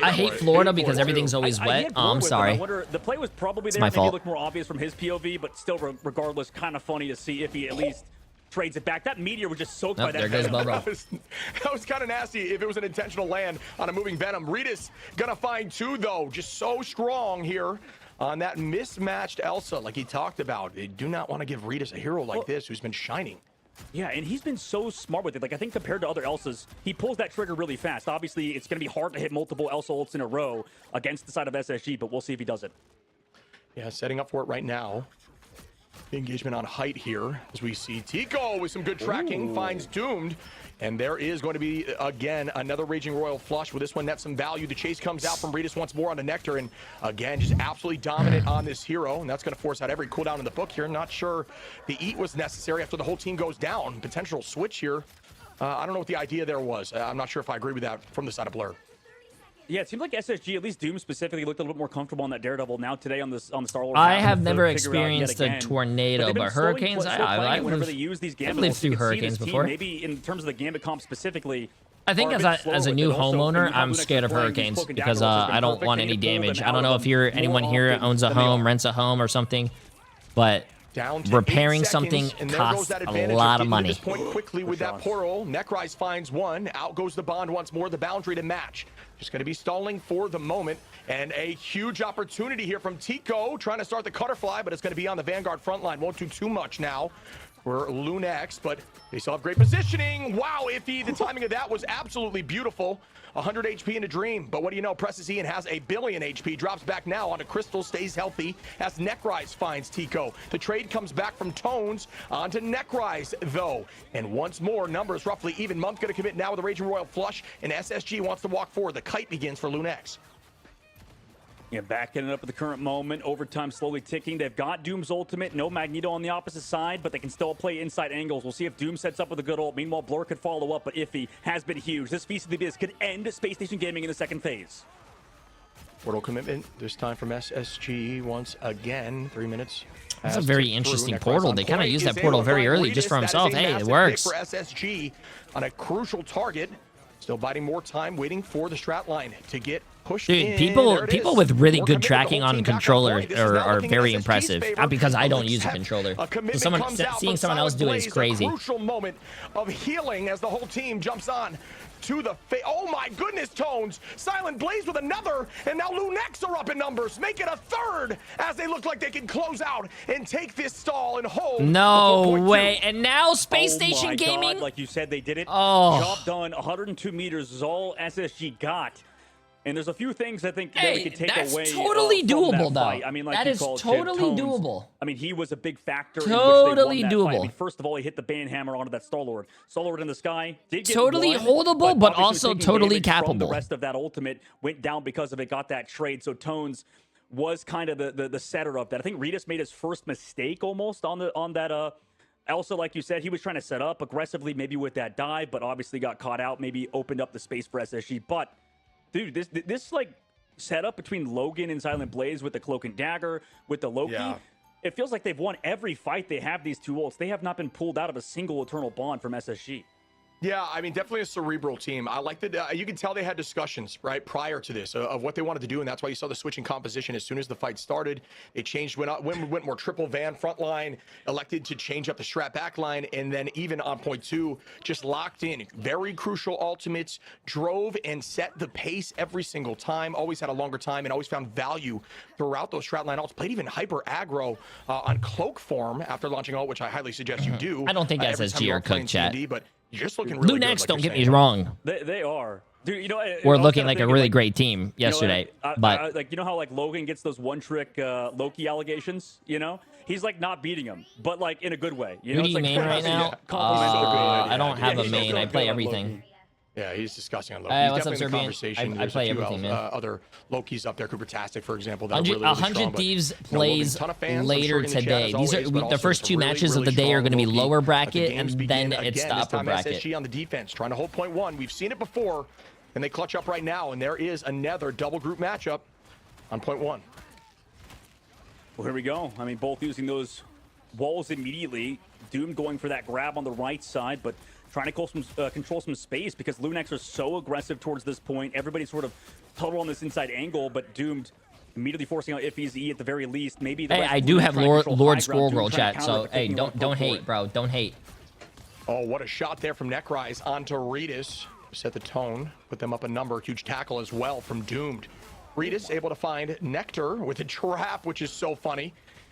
I hate Florida because everything's always wet. Oh, I'm sorry. The play was probably there. My maybe fault. It looked more obvious from his POV, but still, regardless, kind of funny to see if he at least trades it back. That meteor was just soaked by that. There goes Bubba. That was kind of nasty if it was an intentional land on a moving Venom. Redis gonna find 2, though. Just so strong here on that mismatched Elsa, like he talked about. They do not want to give Redis a hero like this who's been shining. Yeah, and he's been so smart with it. Like, I think compared to other Elsas, he pulls that trigger really fast. Obviously, it's going to be hard to hit multiple Elsa ults in a row against the side of SSG, but we'll see if he does it. Yeah, setting up for it right now. The engagement on height here as we see Tico with some good tracking, finds Doomed. And there is going to be, again, another Raging Royal flush. With this one, that's some value. The chase comes out from Ritas once more on the Nectar. And again, just absolutely dominant on this hero. And that's going to force out every cooldown in the book here. Not sure the eat was necessary after the whole team goes down. Potential switch here. I don't know what the idea there was. I'm not sure if I agree with that from the side of Blur. Yeah, it seems like SSG, at least Doom specifically, looked a little bit more comfortable on that Daredevil. Now today on the Star-Lord. I have never experienced a tornado, but hurricanes, I've lived through hurricanes before. Maybe in terms of the Gambit comp specifically. I think as a new homeowner, I'm scared of hurricanes because I don't want any damage. I don't know if anyone here owns a home, rents a home or something, but repairing something costs a lot of money. This point quickly with that portal. Necrise finds one. Out goes the Bond once more. The boundary to match. Just going to be stalling for the moment. And a huge opportunity here from Tico, trying to start the Cutterfly, but it's going to be on the Vanguard front line. Won't do too much now for Lunex, but they still have great positioning. Wow, Iffy, the timing of that was absolutely beautiful. 100 HP in a dream, but what do you know? Presses E and has 1 billion HP. Drops back now onto Crystal, stays healthy as Necrise finds Tico. The trade comes back from Tones onto Necrise, though. And once more, numbers roughly even. Month going to commit now with a Raging Royal flush, and SSG wants to walk forward. The kite begins for Lunex. Yeah, backing it up at the current moment. Overtime slowly ticking. They've got Doom's ultimate. No Magneto on the opposite side, but they can still play inside angles. We'll see if Doom sets up with a good ult. Meanwhile, Blur could follow up, but Iffy has been huge. This Feast of the Abyss could end Space Station Gaming in the second phase. Portal commitment this time from SSG once again. 3 minutes. That's a very interesting portal. They kind of used that portal very early just for himself. Hey, it works. For SSG on a crucial target. Still biding more time, waiting for the strat line to get pushed in. Dude, people with really good tracking on controller are very impressive. Not because I don't use a controller. Seeing someone else do it is crazy. Crucial moment of healing as the whole team jumps on to the face. Oh my goodness, Tones. Silent Blaze with another, and now Lunex are up in numbers. Make it a third as they look like they can close out and take this stall and hold. No way. And now Space Station Gaming. God, like you said, they did it. Oh. Job done. 102 meters is all SSG got. And there's a few things I think that we could take away. That's totally doable, though. I mean, like that is totally doable. I mean, he was a big factor. Totally in which they won that doable. fight. I mean, first of all, he hit the banhammer onto that Star-Lord. Star-Lord in the sky. Did get totally one, holdable, but also totally capable. The rest of that ultimate went down because of it. Got that trade. So Tones was kind of the setter of that. I think Ritas made his first mistake almost on that. Elsa, like you said, he was trying to set up aggressively, maybe with that dive, but obviously got caught out. Maybe opened up the space for SSG. But dude, this like setup between Logan and Silent Blaze with the Cloak and Dagger, with the Loki, it feels like they've won every fight they have these two ults. They have not been pulled out of a single Eternal Bond from SSG. Yeah, I mean, definitely a cerebral team. I like that. You can tell they had discussions, right, prior to this of what they wanted to do, and that's why you saw the switching composition as soon as the fight started. They changed, went more triple van front line, elected to change up the strat back line, and then even on point 2, just locked in. Very crucial ultimates, drove and set the pace every single time, always had a longer time, and always found value throughout those strat line ults. Played even hyper aggro on cloak form after launching ult, which I highly suggest you do. I don't think SSG are cooked, chat. But you're just looking really Lunex, good, don't get me wrong. They are. Dude, you know, we're looking like a really great team yesterday, but like, you know how like Logan gets those one-trick Loki allegations. You know, he's like not beating him, but like in a good way. You know, who do you main right now? I don't have a main. I play everything. Yeah, he's discussing on Loki. He's what's up, definitely in the Serbian? conversation. I play everything, man. Other Lokis up there, Cooper-tastic, for example. That 100 Thieves plays later today. These are the first two matches of the day are going to be lower bracket, and then it's the upper bracket. SSG on the defense, trying to hold point 1. We've seen it before, and they clutch up right now, and there is another double group matchup on point 1. Well, here we go. I mean, both using those walls immediately. Doom going for that grab on the right side, but trying to control some space because Lunex are so aggressive towards this point. Everybody's sort of huddled on this inside angle, but Doomed immediately forcing out Iffy's E at the very least. Maybe. Hey, I do have Lord Squirrel chat, so hey, don't hate, bro. Don't hate. Oh, what a shot there from Necrise onto Ritas. Set the tone, put them up a number. Huge tackle as well from Doomed. Ritas able to find Nectar with a trap, which is so funny.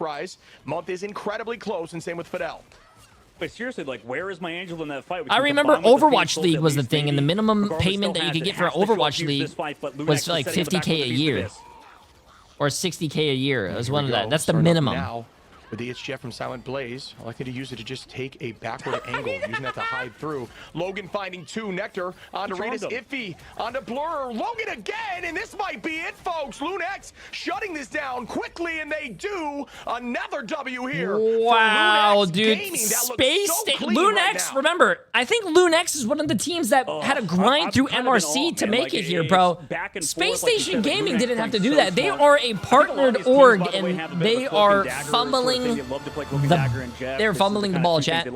Darkrise. Month is incredibly close, and same with Fidel. But seriously, like, where is my Angel in that fight? I remember Overwatch League was the thing, and the minimum payment that you could get for Overwatch League was like 50K a year. Or 60K a year. It was one of that. That's the minimum. with the HGF from Silent Blaze. I like to use it to just take a backward angle, using that to hide through. Logan finding 2. Nectar onto Retus, Iffy onto Blur. Logan again, and this might be it, folks. Lunex shutting this down quickly, and they do. Another W here. Wow, dude. Space Lunex, remember, I think Lunex is one of the teams that had to grind through MRC to make it here, bro. Space Station Gaming didn't have to do that. They are a partnered org, and they are fumbling they're fumbling the ball, chat.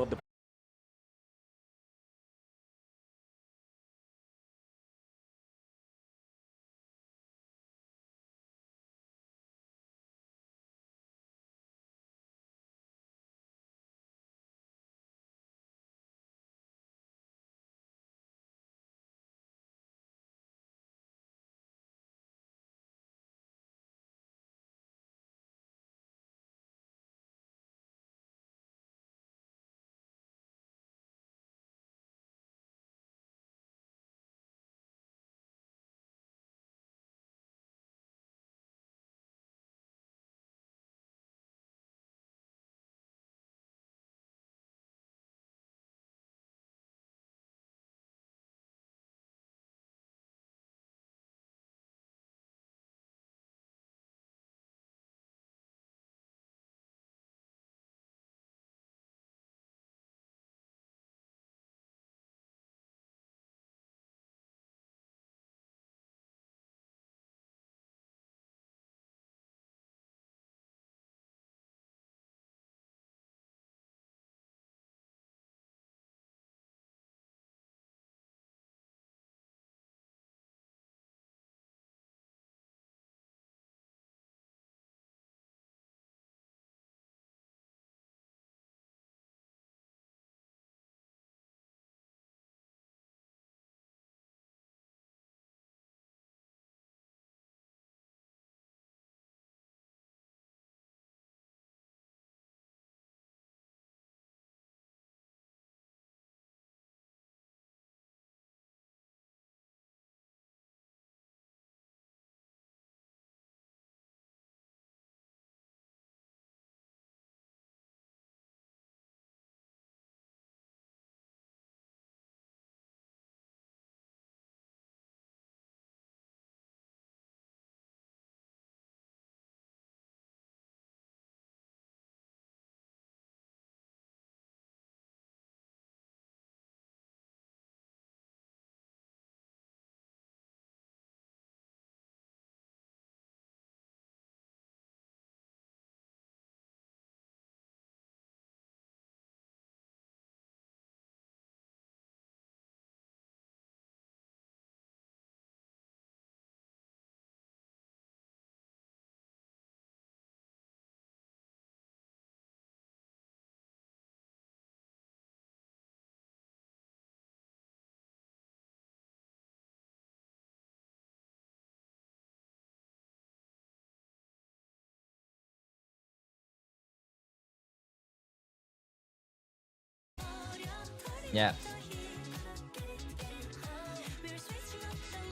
Yeah.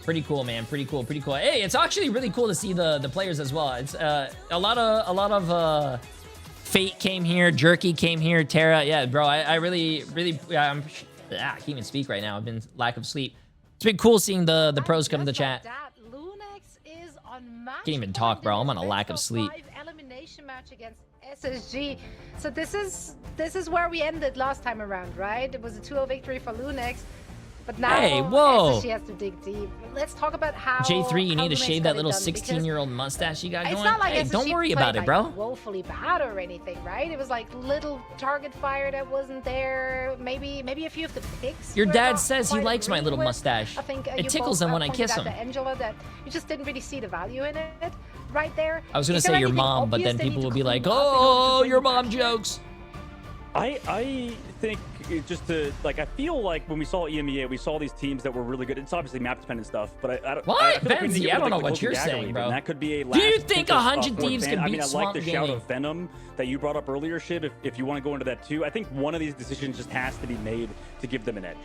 Pretty cool, man. Pretty cool. Pretty cool. Hey, it's actually really cool to see the players as well. It's a lot of Fate came here, Jerky came here, Terra. Yeah, bro. I really I can't even speak right now. I've been lack of sleep. It's been cool seeing the pros come to the chat. Can't even talk, bro. I'm on a lack of sleep. Elimination match against SSG. So this is where we ended last time around, right? It was a 2-0 victory for Lunex. But now SSG has to dig deep. Let's talk about how J3, you need to shave that little 16-year-old mustache you got going. It's not like hey, don't worry about it, bro. Woefully bad or anything, right? It was like little target fire that wasn't there. Maybe a few of the picks. Your dad says he likes my little mustache. I think it tickles him when I kiss him. Angela, that you just didn't really see the value in it right there. I was gonna say your mom, but then people will be like, "Oh, your mom jokes." I think just to like, I feel like when we saw EMEA, we saw these teams that were really good. It's obviously map dependent stuff, but I don't know what you're saying, bro. That could be a. Do you think 100 Thieves can beat I mean, I like the shout Gaming? of Venom that you brought up earlier, Shiv. If you want to go into that too, I think one of these decisions just has to be made to give them an edge.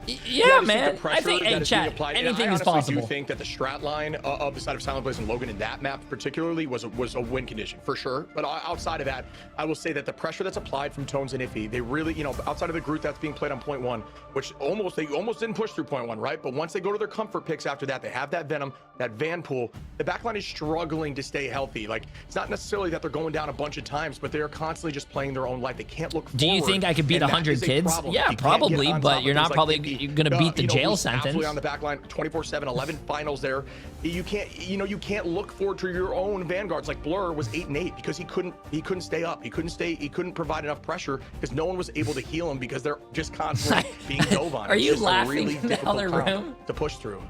Yeah, man. I think, hey, chat, anything is possible. I do think that the strat line of the side of Silent Blaze and Logan in that map particularly was a win condition for sure. But outside of that, I will say that the pressure that's applied from Tones and Iffy, they really, you know, outside of the group that's being played on point one, which they almost didn't push through point one, right? But once they go to their comfort picks after that, they have that Venom, that Van Pool. The backline is struggling to stay healthy. Like, it's not necessarily that they're going down a bunch of times, but they are constantly just playing their own life. They can't look forward. Do you think I could beat 100 kids? Yeah, probably, but you're not probably going to beat the jail sentence. Absolutely on the back line, 24/7, 11 finals there. You can't look forward to your own vanguards. Like Blur was 8-8 because he couldn't stay up. He couldn't provide enough pressure because no one was able to heal him because they're just constantly being dove on. Are you just laughing really in the other room to push through?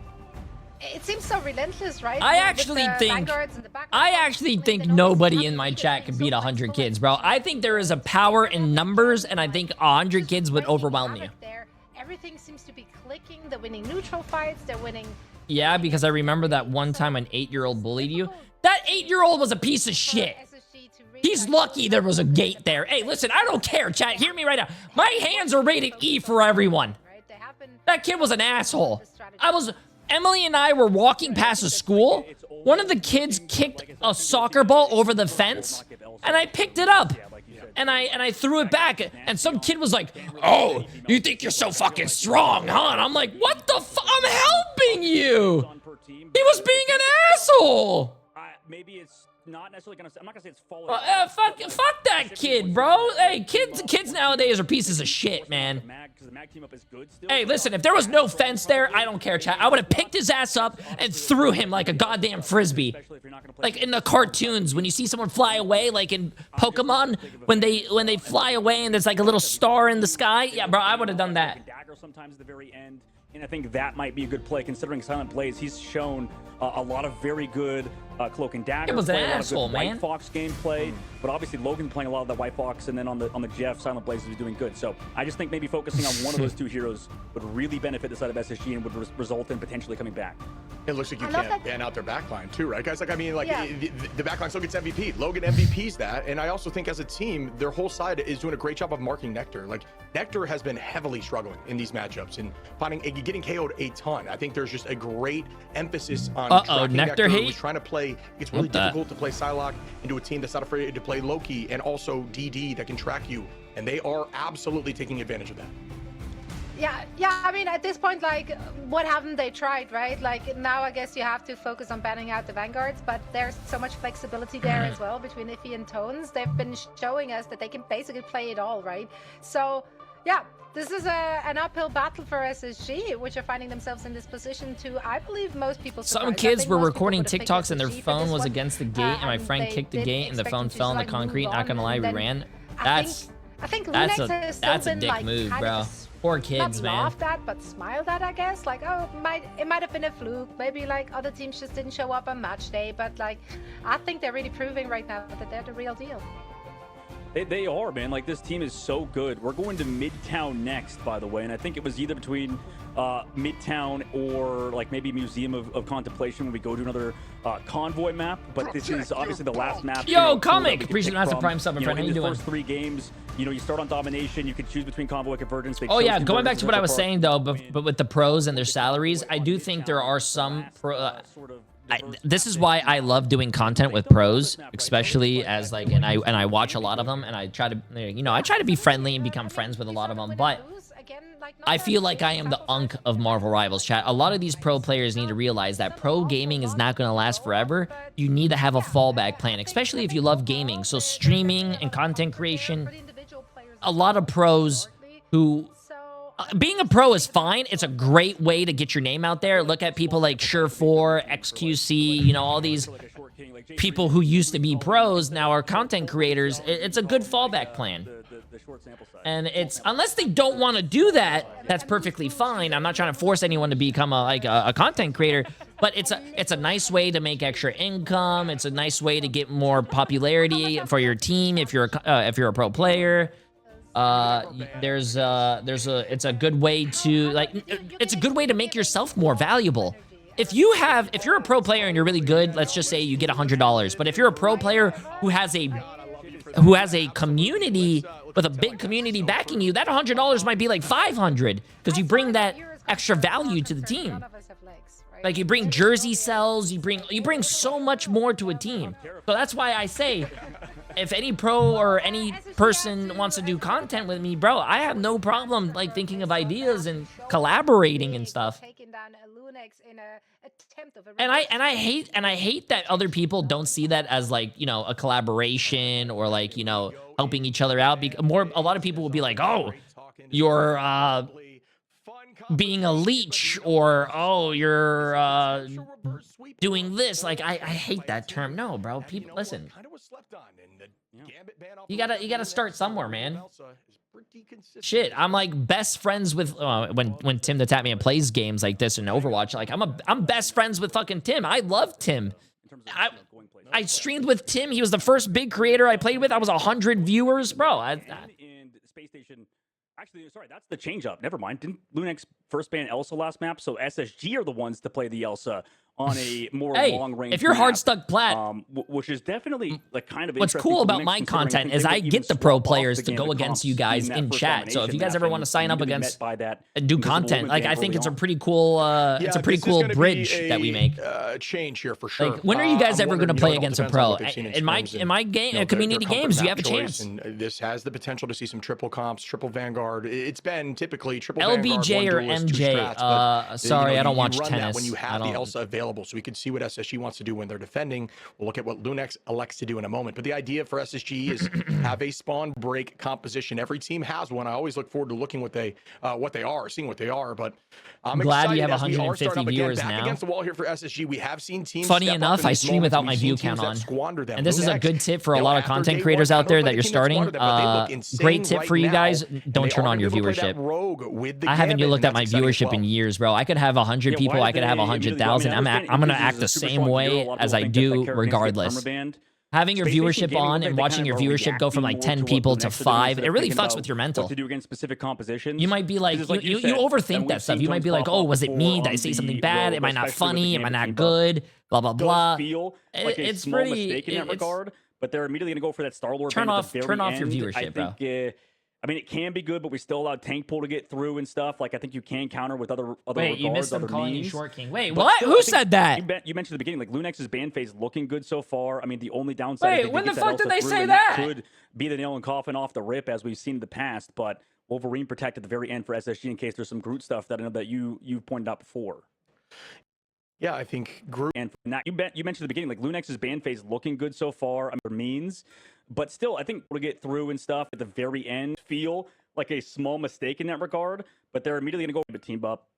It seems so relentless, right? I actually think nobody in my chat could beat 100 kids, bro. I think there is a power in numbers, and I think 100 kids would overwhelm you. Everything seems to be clicking. They're winning neutral fights. They're winning. Yeah, because I remember that one time an 8-year-old bullied you. That 8-year-old was a piece of shit. He's lucky there was a gate there. Hey, listen, I don't care, chat. Hear me right now. My hands are rated E for everyone. That kid was an asshole. Emily and I were walking past a school. One of the kids kicked a soccer ball over the fence, and I picked it up. And I threw it back, and some kid was like, "Oh, you think you're so fucking strong, huh?" And I'm like, "What the fuck? I'm helping you." He was being an asshole. Maybe it's not necessarily gonna. I'm not gonna say it's falling. Fuck that kid, bro. Hey, kids nowadays are pieces of shit, man. Hey, listen, if there was no fence there, I don't care, chat. I would have picked his ass up and threw him like a goddamn frisbee. Like in the cartoons, when you see someone fly away, like in Pokemon, when they fly away and there's like a little star in the sky. Yeah, bro, I would have done that. Dagger sometimes at the very end, and I think that might be a good play considering Silent Blaze. He's shown a lot of very good Cloak and Dagger. It was an play, asshole, man. White Fox gameplay, but obviously Logan playing a lot of the White Fox, and then on the Jeff, Silent Blaze is doing good. So I just think maybe focusing on one of those two heroes would really benefit the side of SSG and would result in potentially coming back. It looks like you can't ban out their backline too, right, guys? Like, I mean, like, the backline still gets MVP. Logan MVPs that, and I also think as a team, their whole side is doing a great job of marking Nectar. Like, Nectar has been heavily struggling in these matchups and getting KO'd a ton. I think there's just a great emphasis on tracking Nectar hate? Who's trying to play. It's really difficult to play Psylocke into a team that's not afraid to play Loki and also DD that can track you, and they are absolutely taking advantage of that. Yeah, I mean, at this point, like, what haven't they tried, right? Like, now I guess you have to focus on banning out the Vanguards, but there's so much flexibility there as well between Iffy and Tones. They've been showing us that they can basically play it all, right? So, yeah, this is an uphill battle for SSG, which are finding themselves in this position to, I believe, most people. Some kids were recording TikToks and their phone was against the gate, and my friend kicked the gate and the phone fell in the concrete. Not gonna lie, we ran. That's a dick move, bro. Poor kids, man. Not laughed at, but smiled at, I guess. Like, oh, it might have been a fluke. Maybe like other teams just didn't show up on match day. But like, I think they're really proving right now that they're the real deal. They are, man. Like, this team is so good. We're going to Midtown next, by the way, and I think it was either between Midtown or like maybe Museum of Contemplation when we go to another convoy map. But this is obviously the last map. Yo, Comic! Appreciate Master Prime sub, my friend. How you doing? The first 3 games, you start on Domination. You can choose between Convoy Convergence. Oh yeah, going back to what I was saying though, but with the pros and their salaries, I do think there are some this is why I love doing content with pros, especially as like, and I watch a lot of them, and I try to, I try to be friendly and become friends with a lot of them, but I feel like I am the unk of Marvel Rivals, chat. A lot of these pro players need to realize that pro gaming is not going to last forever. You need to have a fallback plan, especially if you love gaming. So streaming and content creation, a lot of pros who... being a pro is fine. It's a great way to get your name out there. Look at people like Sure4, XQC, all these people who used to be pros now are content creators. It's a good fallback plan. And it's, unless they don't want to do that, that's perfectly fine. I'm not trying to force anyone to become a content creator, but it's a nice way to make extra income. It's a nice way to get more popularity for your team if you're a pro player. It's a good way to make yourself more valuable. If you're a pro player and you're really good, let's just say you get $100. But if you're a pro player who has a who has a community with a big community backing you, that $100 might be like 500 because you bring that extra value to the team. Like you bring jersey sales, you bring so much more to a team. So that's why I say, if any pro or any person wants to do content with me, bro, I have no problem like thinking of ideas and collaborating and stuff. And I hate that other people don't see that as like, you know, a collaboration or like, you know, helping each other out. A lot of people will be like, oh, you're being a leech, or oh, you're doing this. Like I hate that term. No, bro. People, listen. You gotta start somewhere, man. Shit, I'm like best friends with when Tim the Tatman plays games like this in Overwatch. Like I'm best friends with fucking Tim. I love Tim. I streamed with Tim. He was the first big creator I played with. I was 100 viewers, bro. And Space Station. Actually, sorry, that's the change up. Never mind. Didn't Lunex first ban Elsa last map? So SSG are the ones to play the Elsa on a more long range. If you're hard stuck plat, which is definitely like kind of what's cool about my content is I get the pro players to go against you guys in chat. So if you guys ever want to sign up against and do content, like I think it's a pretty cool it's a pretty cool bridge that we make. Change here for sure. Like when are you guys ever going to play against a pro? In my game community games, you have a chance. And this has the potential to see some triple comps, triple Vanguard. It's been typically triple LBJ Vanguard, or MJ. Sorry, I don't watch tennis. When you have the Elsa available, so we can see what SSG wants to do when they're defending. We'll look at what Lunex elects to do in a moment. But the idea for SSG is have a spawn break composition. Every team has one. I always look forward to looking what they are, seeing what they are. But I'm glad you have excited 150 viewers back now. against the wall here for SSG. We have seen teams. Funny enough, I stream without my view count on. And this is a good tip for a lot of content creators out there that you're starting. Great tip for you guys. Don't turn on your viewership. I haven't looked at my viewership in years, bro. I could have 100 people. I could have 100,000. I'm going to act the same way as I do regardless. Having your viewership on and watching your viewership go from like 10 people to 5, it really fucks with your mental. To do against specific compositions. You might be like, you overthink that stuff. You might be like, oh, was it me? Did I say something bad? Am I not funny? Am I not good? Blah, blah, blah. Feel like a small mistake in that regard, but they're immediately going to go for that Star-Lord. Turn off your viewership, bro. I mean, it can be good, but we still allow tank pool to get through and stuff. Like, I think you can counter with other Wait, you missed them other calling means. you Short King. Wait, what? Who said that? You mentioned at the beginning, like, Lunex's ban phase looking good so far. I mean, the only downside Wait, when the fuck did they say that? Could be the nail and coffin off the rip, as we've seen in the past, but Wolverine Protect at the very end for SSG in case there's some Groot stuff that I know that you pointed out before. Yeah, I think Groot. And you mentioned at the beginning, like, Lunex's ban phase looking good so far. I mean, means, but still, I think we'll get through and stuff at the very end. Feel like a small mistake in that regard, but they're immediately going to go to team up.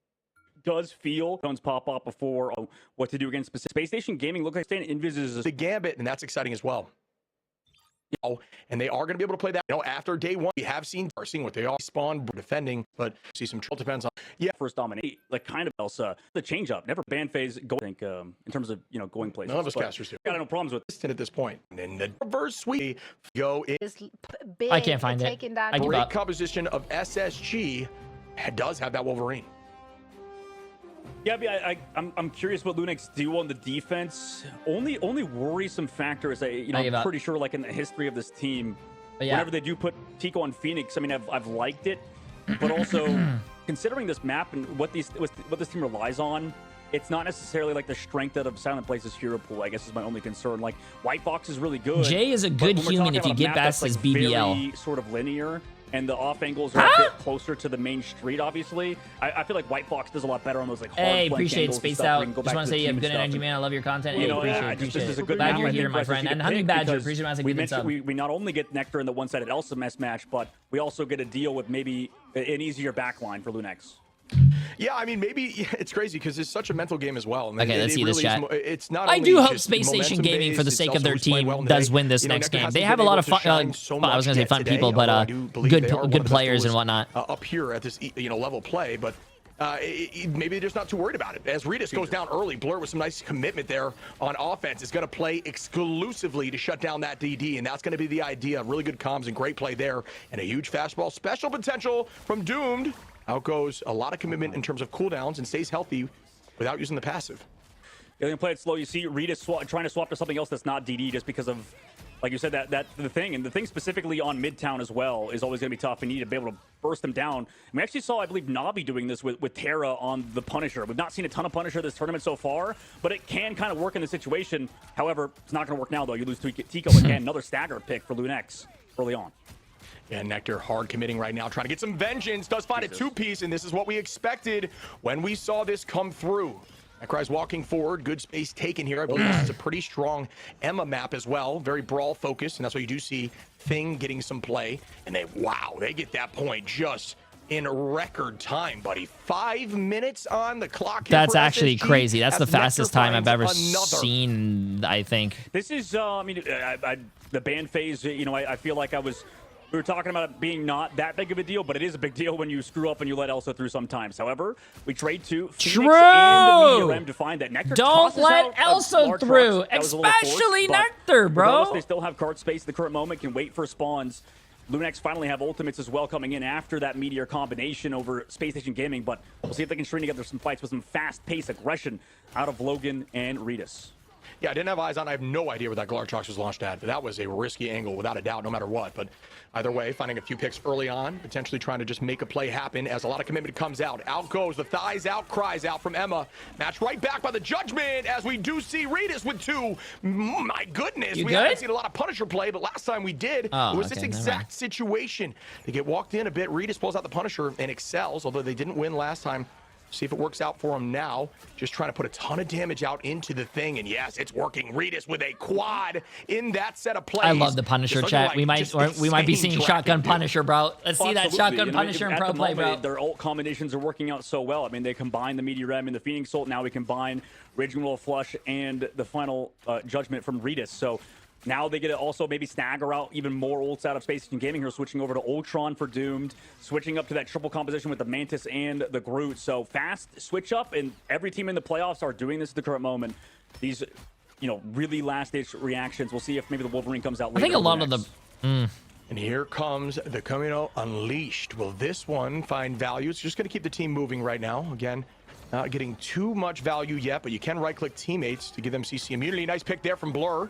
Does feel tones pop up before what to do against specific. Space Station Gaming look like Stan envisages the gambit, and that's exciting as well. And they are going to be able to play that. After day one, we have seen what they are spawn defending, but see some trouble depends on. Yeah, first dominate, like kind of Elsa. The change up, never ban phase. Go, I think in terms of going places. None of us casters do. Got no problems with this at this point. And the reverse sweep go in. I can't find it. I give up. Composition of SSG does have that Wolverine. Yeah, I'm curious what Lunex do on the defense. Only worrisome factor is I'm pretty sure like in the history of this team, whenever they do put Tico on Phoenix, I mean I've liked it, but also considering this map and what this team relies on, it's not necessarily like the strength out of Silent Blaze's hero pool, I guess is my only concern. Like White Fox is really good. Jay is a good human if you get past his BBL. Very sort of linear. And the off angles are a bit closer to the main street, obviously. I feel like White Fox does a lot better on those like hard Hey, appreciate Space Out. Just want to say you have good energy, man. I love your content. Hey, appreciate it. Glad you're here, my friend. And Honey Badger, appreciate it. We not only get Nectar in the one-sided Elsa match, but we also get a deal with maybe an easier backline for Lunex. Yeah, I mean, maybe it's crazy because it's such a mental game as well. Okay, let's see this chat. It's not. I do hope Space Station Gaming, for the sake of their team, does win this next game. They have a lot of fun. I was gonna say fun people, but good players and whatnot. Up here at this level play, but maybe they're just not too worried about it. As Redis goes down early, Blur with some nice commitment there on offense is going to play exclusively to shut down that DD, and that's going to be the idea. Really good comms and great play there, and a huge fastball special potential from Doomed. Out goes a lot of commitment in terms of cooldowns and stays healthy without using the passive. They're going to play it slow. You see Rita trying to swap to something else that's not DD just because of Like you said, that the thing, and the thing specifically on Midtown as well is always going to be tough. You need to be able to burst them down. And we actually saw, I believe, Navi doing this with Terra on the Punisher. We've not seen a ton of Punisher this tournament so far, but it can kind of work in the situation. However, it's not going to work now, though. You lose to Tico again. Another stagger pick for Lunex early on. Yeah, Nectar hard committing right now, trying to get some vengeance. Does find a two-piece, and this is what we expected when we saw this come through. Necry's walking forward. Good space taken here. I believe this is a pretty strong Emma map as well. Very brawl-focused, and that's why you do see Thing getting some play. And they get that point just in record time, buddy. 5 minutes on the clock. That's actually crazy. That's the fastest time I've ever seen, I think. This is, I mean, the ban phase, you know, I feel like we were talking about it being not that big of a deal, but it is a big deal when you screw up and you let Elsa through sometimes. However, we trade to Phoenix and the Meteor to find that Nectar don't let Elsa through, especially Nectar, bro. They still have card space at the current moment, can wait for spawns. Lunex finally have ultimates as well coming in after that Meteor combination over Space Station Gaming, but we'll see if they can string together some fights with some fast-paced aggression out of Logan and Redis. Yeah, I didn't have eyes on. I have no idea where that Glartrox was launched at. But that was a risky angle, without a doubt, no matter what. But either way, finding a few picks early on, potentially trying to just make a play happen as a lot of commitment comes out. Out goes the thighs out, cries out from Emma. Match right back by the judgment as we do see Redis with two. My goodness, we haven't seen a lot of Punisher play, but last time we did, it was this exact situation. They get walked in a bit. Redis pulls out the Punisher and excels, although they didn't win last time. See if it works out for him now. Just trying to put a ton of damage out into the Thing, and yes, it's working. Redis with a quad in that set of plays. I love the Punisher, chat. Like we might be seeing shotgun Punisher, bro. Let's see that shotgun Punisher in pro play, bro. Their ult combinations are working out so well. I mean, they combine the Meteor and the Phoenix ult. Now we combine Raging Roll Flush and the final judgment from Redis. So now they get to also maybe stagger out even more ults out of Space Station Gaming here, switching over to Ultron for Doomed, switching up to that triple composition with the Mantis and the Groot. So fast switch up, and every team in the playoffs are doing this at the current moment. These, you know, really last-ditch reactions. We'll see if maybe the Wolverine comes out later. I think a lot of the... And here comes the Camino Unleashed. Will this one find value? It's just going to keep the team moving right now. Again, not getting too much value yet, but you can right-click teammates to give them CC immunity. Nice pick there from Blur,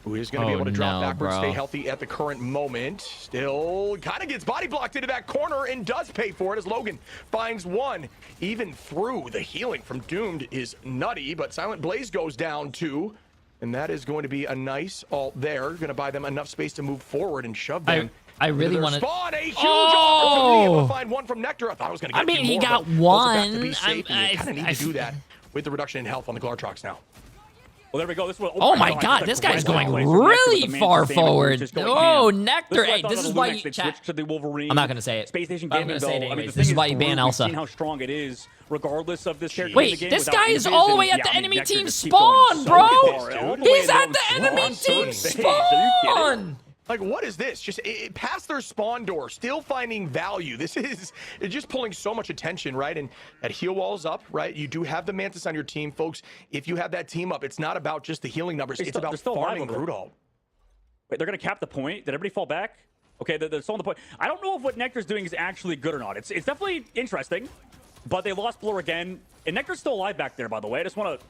who is going to be able to drop backwards, stay healthy at the current moment. Still kind of gets body blocked into that corner and does pay for it as Logan finds one. Even through the healing from Doomed is nutty, but Silent Blaze goes down too. And that is going to be a nice ult there. Going to buy them enough space to move forward and shove them. I really want to spawn a huge opportunity able to find one from Nectar. I thought I was going to get he more, got but one. To be safe, and you kind of need to do that with the reduction in health on the Glartrox now. Well, there we go. This one, oh my God, this guy's going really far forward. Oh, Nectar. Hey, this is why you chat. To the Wolverine. I'm not going to say it. Space Station I'm Gaming, going to say it though. anyways. This is why you ban Elsa. We've seen how strong it is, regardless of this character. Wait, this guy is all the way at the enemy team spawn, bro. He's at the enemy team spawn. Like, what is this? Just past their spawn door, still finding value. This is just pulling so much attention, right? And that heal wall's up, right? You do have the Mantis on your team, folks. If you have that team up, it's not about just the healing numbers. It's about farming Rudolph. Wait, they're going to cap the point? Did everybody fall back? Okay, they're still on the point. I don't know if what Nectar's doing is actually good or not. It's definitely interesting, but they lost Blur again. And Nectar's still alive back there, by the way. I just want to...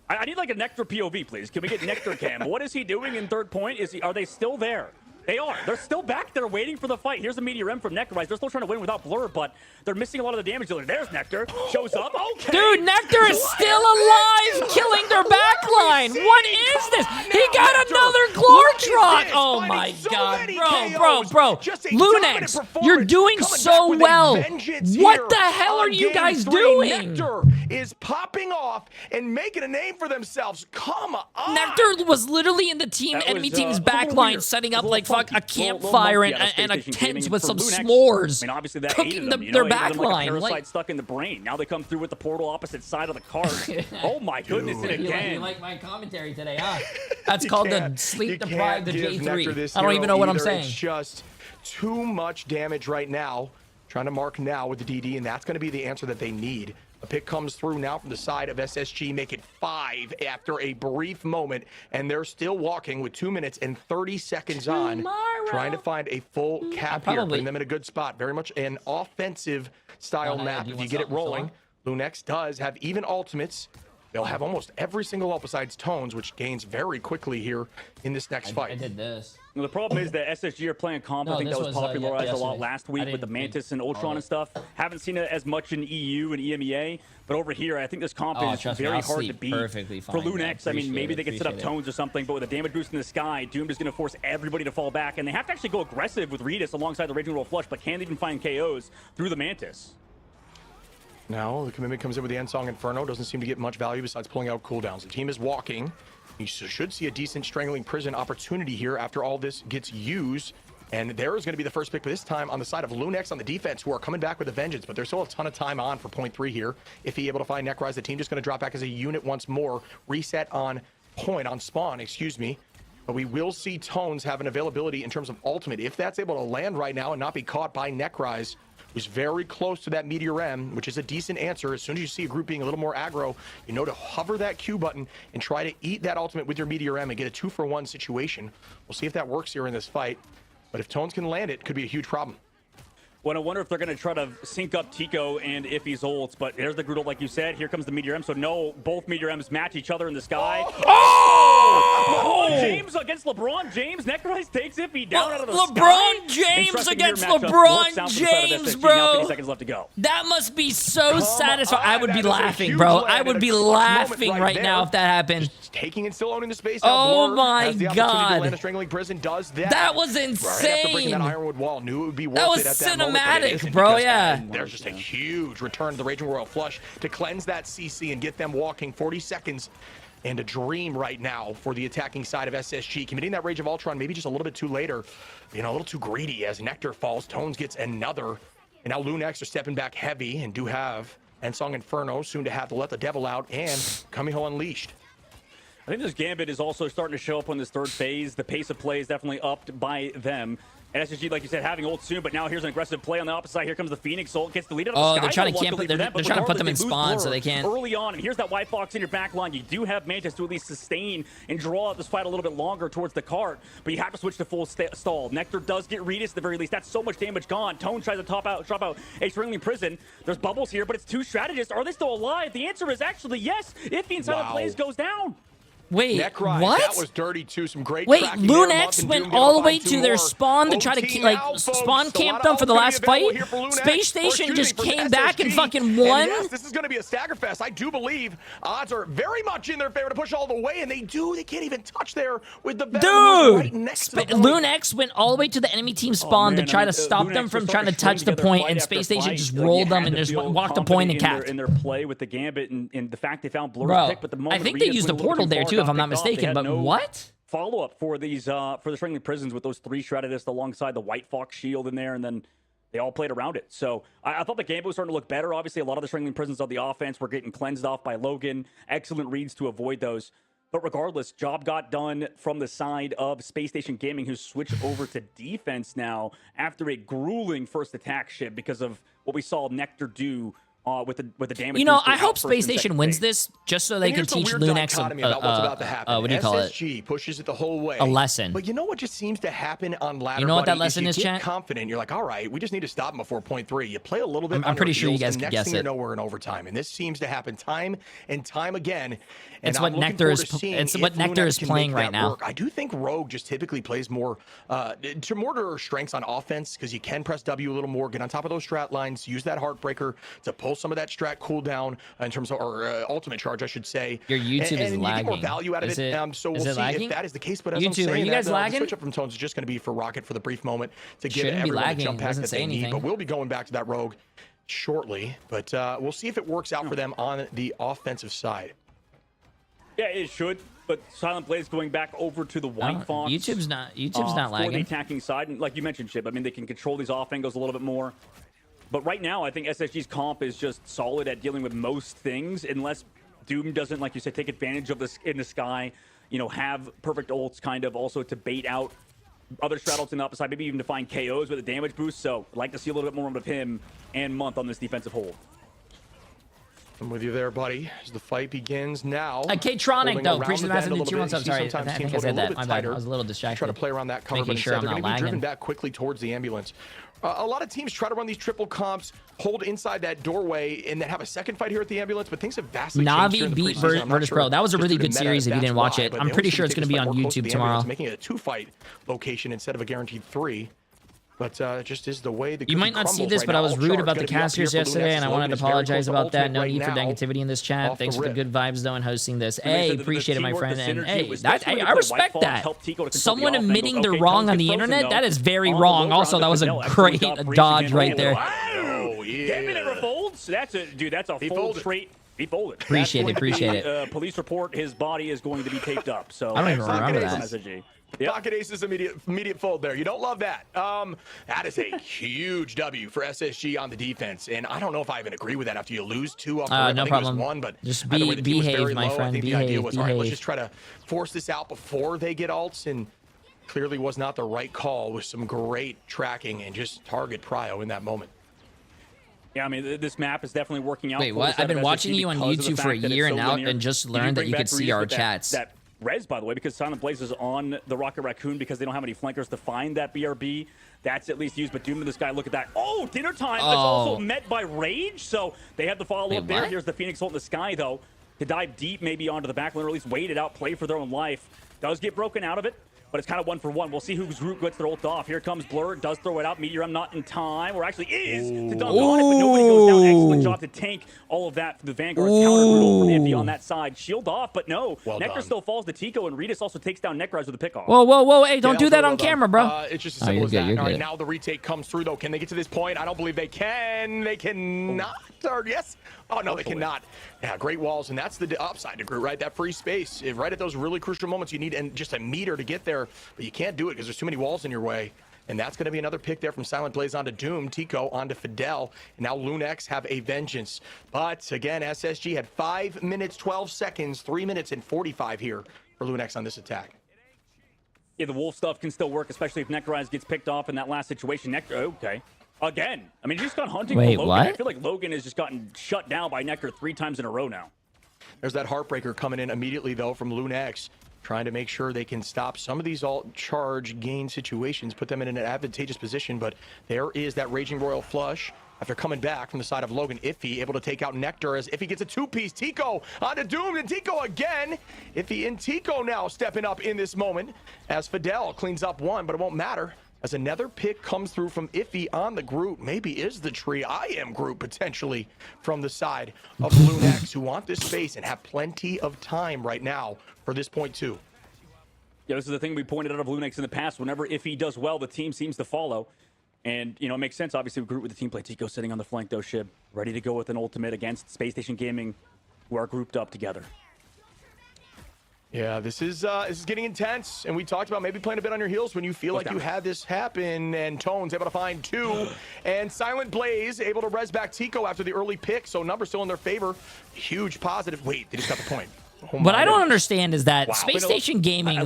I need like a Nectar POV, please. Can we get Nectar cam? What is he doing in third point? Are they still there? They are. They're still back there waiting for the fight. Here's the Meteor M from Nectar. They're still trying to win without Blur, but they're missing a lot of the damage dealer. There's Nectar. Shows up. Okay. Dude, Nectar is still alive, killing their backline. What is this? He got another Glartrox. Oh my God, bro. Lunex, you're doing so well. What the hell are you guys doing? Nectar is popping off and making a name for themselves. Come on. Nectar was literally in the enemy team's backline, setting up like a campfire and a tent with some s'mores, I mean, obviously that cooking them, their backline. Like a parasite stuck in the brain. Now they come through with the portal opposite side of the card. Oh my goodness! And again, you like my commentary today, huh? That's called the sleep-deprived Jay3. I don't even know what I'm saying. It's just too much damage right now. Trying to mark now with the DD, and that's going to be the answer that they need. A pick comes through now from the side of SSG, make it 5 after a brief moment, and they're still walking with 2 minutes and 30 seconds on, trying to find a full cap here, putting them in a good spot. Very much an offensive style map. If you get it rolling, Lunex does have even ultimates. They'll have almost every single ult besides Tones, which gains very quickly here in this next fight. I did this. Well, the problem is that SSG are playing comp. I think that was popularized a lot last week with the Mantis and Ultron and stuff. Haven't seen it as much in EU and EMEA, but over here, I think this comp is very hard to beat. For Lunex, I mean, maybe they could set up Tones or something, but with a damage boost in the sky, Doomed is going to force everybody to fall back, and they have to actually go aggressive with Redis alongside the Raging Roll Flush, but can't even find KOs through the Mantis. Now, the commitment comes in with the Ensong Inferno. Doesn't seem to get much value besides pulling out cooldowns. The team is walking. You should see a decent Strangling Prison opportunity here after all this gets used. And there is going to be the first pick, but this time on the side of Lunex on the defense, who are coming back with a vengeance. But there's still a ton of time on for point 3 here. If he able to find Necrise, the team just going to drop back as a unit once more. Reset on point, on spawn, excuse me. But we will see Tones have an availability in terms of ultimate. If that's able to land right now and not be caught by Necrise, who's very close to that Meteor M, which is a decent answer. As soon as you see a group being a little more aggro, you know to hover that Q button and try to eat that ultimate with your Meteor M and get a 2-for-1 situation. We'll see if that works here in this fight. But if Tones can land it, could be a huge problem. Well, I wonder if they're going to try to sync up Tico and Iffy's ults, but there's the Groodle, like you said. Here comes the Meteor M, so no, both Meteor M's match each other in the sky. Oh! LeBron James against LeBron James. Necrise takes Iffy down out of the sky. LeBron James against LeBron James, bro. Now 50 seconds left to go. That must be so satisfying. I would be laughing, bro. I would be laughing right now if that happened. Taking and still owning the space. Oh my God. Land a Strangling Prison does that. That was Right after breaking that insane. Ironwood wall, knew it would be worth That was it at that moment. cinematic, bro, yeah. There's just a huge return to the Raging Royal Flush to cleanse that CC and get them walking 40 seconds. And a dream right now for the attacking side of SSG. Committing that Rage of Ultron maybe just a little bit too later. You know, a little too greedy as Nectar falls. Tones gets another. And now Lunex are stepping back heavy and do have Ensong Inferno soon to have to let the devil out and Kamiho Unleashed. I think this Gambit is also starting to show up on this third phase. The pace of play is definitely upped by them. And SSG, like you said, having ult soon, but now here's an aggressive play on the opposite side. Here comes the Phoenix ult, gets deleted on the sky. They're trying to camp it. They're trying to put them in spawn so they can't. Early on, and here's that White Fox in your back line. You do have Mantis to at least sustain and draw out this fight a little bit longer towards the cart, but you have to switch to full stall. Nectar does get Redis at the very least. That's so much damage gone. Tone tries to drop out a Strangling Prison. There's bubbles here, but it's 2 strategists. Are they still alive? The answer is actually yes. If the inside of plays goes down. Wait, Necrise, what? That was dirty too. Some great Wait, tracking there. Lunex went all the way to their spawn to try to like spawn camp them for the last fight. Space Station just came back and fucking won. Yes, this is going to be a stagger fest. I do believe odds are very much in their favor to push all the way, and they do. They can't even touch there with the dude. Right next to the Lunex went all the way to the enemy team spawn to try to stop them from trying to touch the point, and Space Station just rolled them and just walked the point and capped. In their play with the Gambit and the fact they found Blur's pick, but the moment I think they used the portal there too, if I'm not mistaken. But what? Follow-up for these for the Strangling Prisons with those 3 strategists alongside the White Fox shield in there, and then they all played around it. So I thought the game was starting to look better. Obviously, a lot of the Strangling Prisons on the offense were getting cleansed off by Logan. Excellent reads to avoid those. But regardless, job got done from the side of Space Station Gaming, who's switched over to defense now after a grueling first attack shift because of what we saw Nectar do with the damage. You know, I hope Space Station wins this just so they can teach Lunex what do you call it? SSG pushes it the whole way. A lesson. But you know what just seems to happen on ladder? You know what that buddy, lesson is, you get chat? confident. You're like, all right, we just need to stop him before point 3. You play a little bit. I'm pretty sure you guys can guess thing it. You know we're in overtime, and this seems to happen time and time again. It's what Nectar is. It's what Nectar is playing right now. I do think Rogue just typically plays more to more to her strengths on offense because you can press W a little more, get on top of those strat lines, use that Heartbreaker to pull some of that strat cooldown in terms of or ultimate charge, I should say. Your YouTube is and lagging. You get more value out of it. So we'll see if that is the case. But as I'm saying, are you guys lagging? The switch up from Tones is just going to be for Rocket for the brief moment to give everyone a jump pack that they need. But we'll be going back to that Rogue shortly. But we'll see if it works out for them on the offensive side. Yeah, it should. But Silent Blade's going back over to the White Fox. YouTube's not lagging. For the attacking side, and like you mentioned, Chip, I mean, they can control these off angles a little bit more. But right now, I think SSG's comp is just solid at dealing with most things, unless Doom doesn't, like you said, take advantage of this in the sky. You know, have perfect ults kind of also to bait out other strat ults in the opposite side, maybe even to find KOs with a damage boost. So I'd like to see a little bit more of him and Month on this defensive hold. I'm with you there, buddy. As the fight begins now. K-Tronic, though. Appreciate the massive little tier 1 sub. Sorry, I think I said that. My bad. I was a little distracted. Try to play around that cover, but Making sure I'm instead they're not going to be driven lagging. back quickly towards the ambulance. A lot of teams try to run these triple comps, hold inside that doorway, and then have a second fight here at the ambulance, but things have vastly changed here in Navi the beat preseason. I'm not Virtus sure Pro. That was a just really due to good meta series if you that's didn't watch why, it. but I'm they pretty always sure seem it's to going to take be this on fight more close to YouTube the tomorrow. ambulance, making it a 2-fight location instead of a guaranteed 3. But it just is the way the You might not see this, but I was rude about the casters yesterday, and I wanted to apologize about that. No need for negativity in this chat. Thanks for the good vibes, though, and hosting this. Hey, appreciate it, my friend. And hey, I respect that. Someone admitting they're wrong on the internet, that is very wrong. Also, that was a great dodge right there. Oh, yeah. Damn it, never folds. That's a dude. That's a full straight. He folded. Appreciate it. Police report. His body is going to be taped up. So I don't even remember that. Pocket Aces immediate fold there. You don't love that. That is a huge W for SSG on the defense, and I don't know if I even agree with that after you lose 2 off the rip. No I think problem. It was 1, but just the way the team was behave, very my low, friend. I think Behave. the idea was, all right, let's just try to force this out before they get ults, and clearly was not the right call with some great tracking and just target prio in that moment. Yeah, I mean, this map is definitely working out. Wait, what? I've been watching you on YouTube for a year now and just learned that you could see our chats. That res, by the way, because Silent Blaze is on the Rocket Raccoon because they don't have any flankers to find that BRB. That's at least used, but Doom to this guy, look at that. Oh, dinner time. That's also met by Rage, so they have the follow-up there. Here's the Phoenix ult in the sky, though, to dive deep maybe onto the back line, or at least wait it out, play for their own life. Does get broken out of it, but it's kind of 1-for-1. We'll see whose group gets their ult off. Here comes Blur, does throw it out. Meteor not in time, or actually is to dunk on it, but nobody goes down. Excellent job to tank all of that for the Vanguard. Counter brutal from Iffy on that side. Shield off, but no. Nectar still falls to Tico, and Redis also takes down Necrise with a pick off. Whoa, hey, don't do that on camera, bro. It's just as simple as that. All right, now the retake comes through, though. Can they get to this point? I don't believe they can. They cannot. Or yes. Oh, no, they cannot. Yeah, great walls, and that's the upside to Groot, right? That free space. Right at those really crucial moments, you need just a meter to get there, but you can't do it because there's too many walls in your way. And that's going to be another pick there from Silent Blaze onto Doom, Tico onto Fidel, and now Lunex have a vengeance. But again, SSG had 5 minutes, 12 seconds, 3 minutes and 45 here for Lunex on this attack. Yeah, the wolf stuff can still work, especially if Necrise gets picked off in that last situation. Nectar, okay. Again, I mean, he's got hunting for Logan. What? I feel like Logan has just gotten shut down by Nectar 3 times in a row now. There's that Heartbreaker coming in immediately, though, from Lunex, trying to make sure they can stop some of these alt charge gain situations, put them in an advantageous position. But there is that Raging Royal Flush after coming back from the side of Logan. Iffy able to take out Nectar as Iffy gets a 2-piece. Tico onto Doom and Tico again. Iffy and Tico now stepping up in this moment as Fidel cleans up 1, but it won't matter. As another pick comes through from Iffy on the Groot, maybe is the tree. I am Groot potentially from the side of Lunex, who want this space and have plenty of time right now for this point 2. Yeah, this is the thing we pointed out of Lunex in the past. Whenever Iffy does well, the team seems to follow. And, you know, it makes sense, obviously, with Groot with the team play. Tico sitting on the flank, though, Shib, ready to go with an ultimate against Space Station Gaming, who are grouped up together. Yeah, this is getting intense, and we talked about maybe playing a bit on your heels when you feel like you had this happen, and Tone's able to find 2, and Silent Blaze able to res back Tico after the early pick, so numbers still in their favor. Huge positive. Wait, they just got the point. What I don't understand is that Space Station Gaming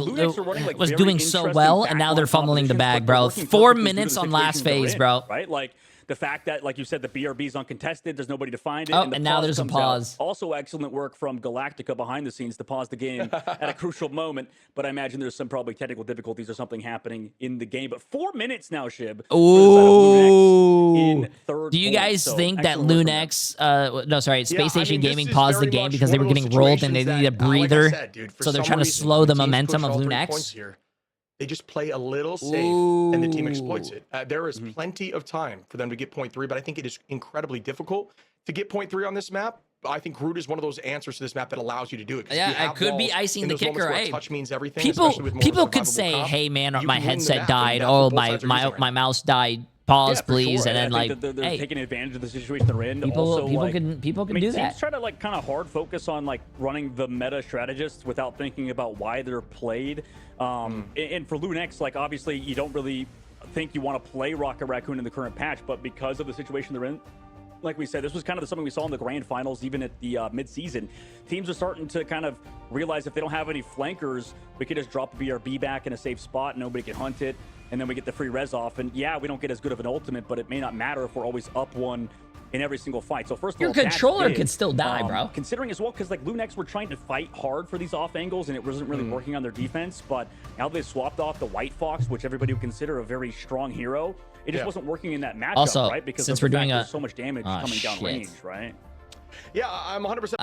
was doing so well, and now they're fumbling the bag, bro. 4 minutes on last phase, bro. Right? Like, the fact that, like you said, the BRB's uncontested, there's nobody to find it. Oh, and now there's a pause. Also, excellent work from Galactica behind the scenes to pause the game at a crucial moment. But I imagine there's some probably technical difficulties or something happening in the game. But 4 minutes now, Shib. Ooh. Do you guys think that Lunex, no, sorry, Space Station Gaming paused the game because they were getting rolled and they needed a breather? So they're trying to slow the momentum of Lunex? They just play a little safe, and the team exploits it. There is plenty of time for them to get point 3, but I think it is incredibly difficult to get point 3 on this map. I think Groot is one of those answers to this map that allows you to do it. Yeah, it could be icing the kicker. Hey, touch means everything. People could say, "Hey, man, my headset died. Oh, my mouse died. Pause, please." Sure. And then like, they're hey, taking advantage of the situation they're in. People can do that. Teams try to like kind of hard focus on like running the meta strategists without thinking about why they're played. And for Lunex, like obviously you don't really think you want to play Rocket Raccoon in the current patch, but because of the situation they're in, like we said, this was kind of something we saw in the grand finals, even at the mid-season. Teams are starting to kind of realize if they don't have any flankers, we could just drop a BRB back in a safe spot, nobody can hunt it, and then we get the free res off. And yeah, we don't get as good of an ultimate, but it may not matter if we're always up 1 in every single fight. So first of Your all, that's controller big. could still die, bro. Considering as well, because like Lunex were trying to fight hard for these off angles, and it wasn't really working on their defense. But now they swapped off the White Fox, which everybody would consider a very strong hero. It just wasn't working in that matchup, Also, right? Because since of the we're doing fact a there's so much damage coming down range, right? Yeah, I'm 100%.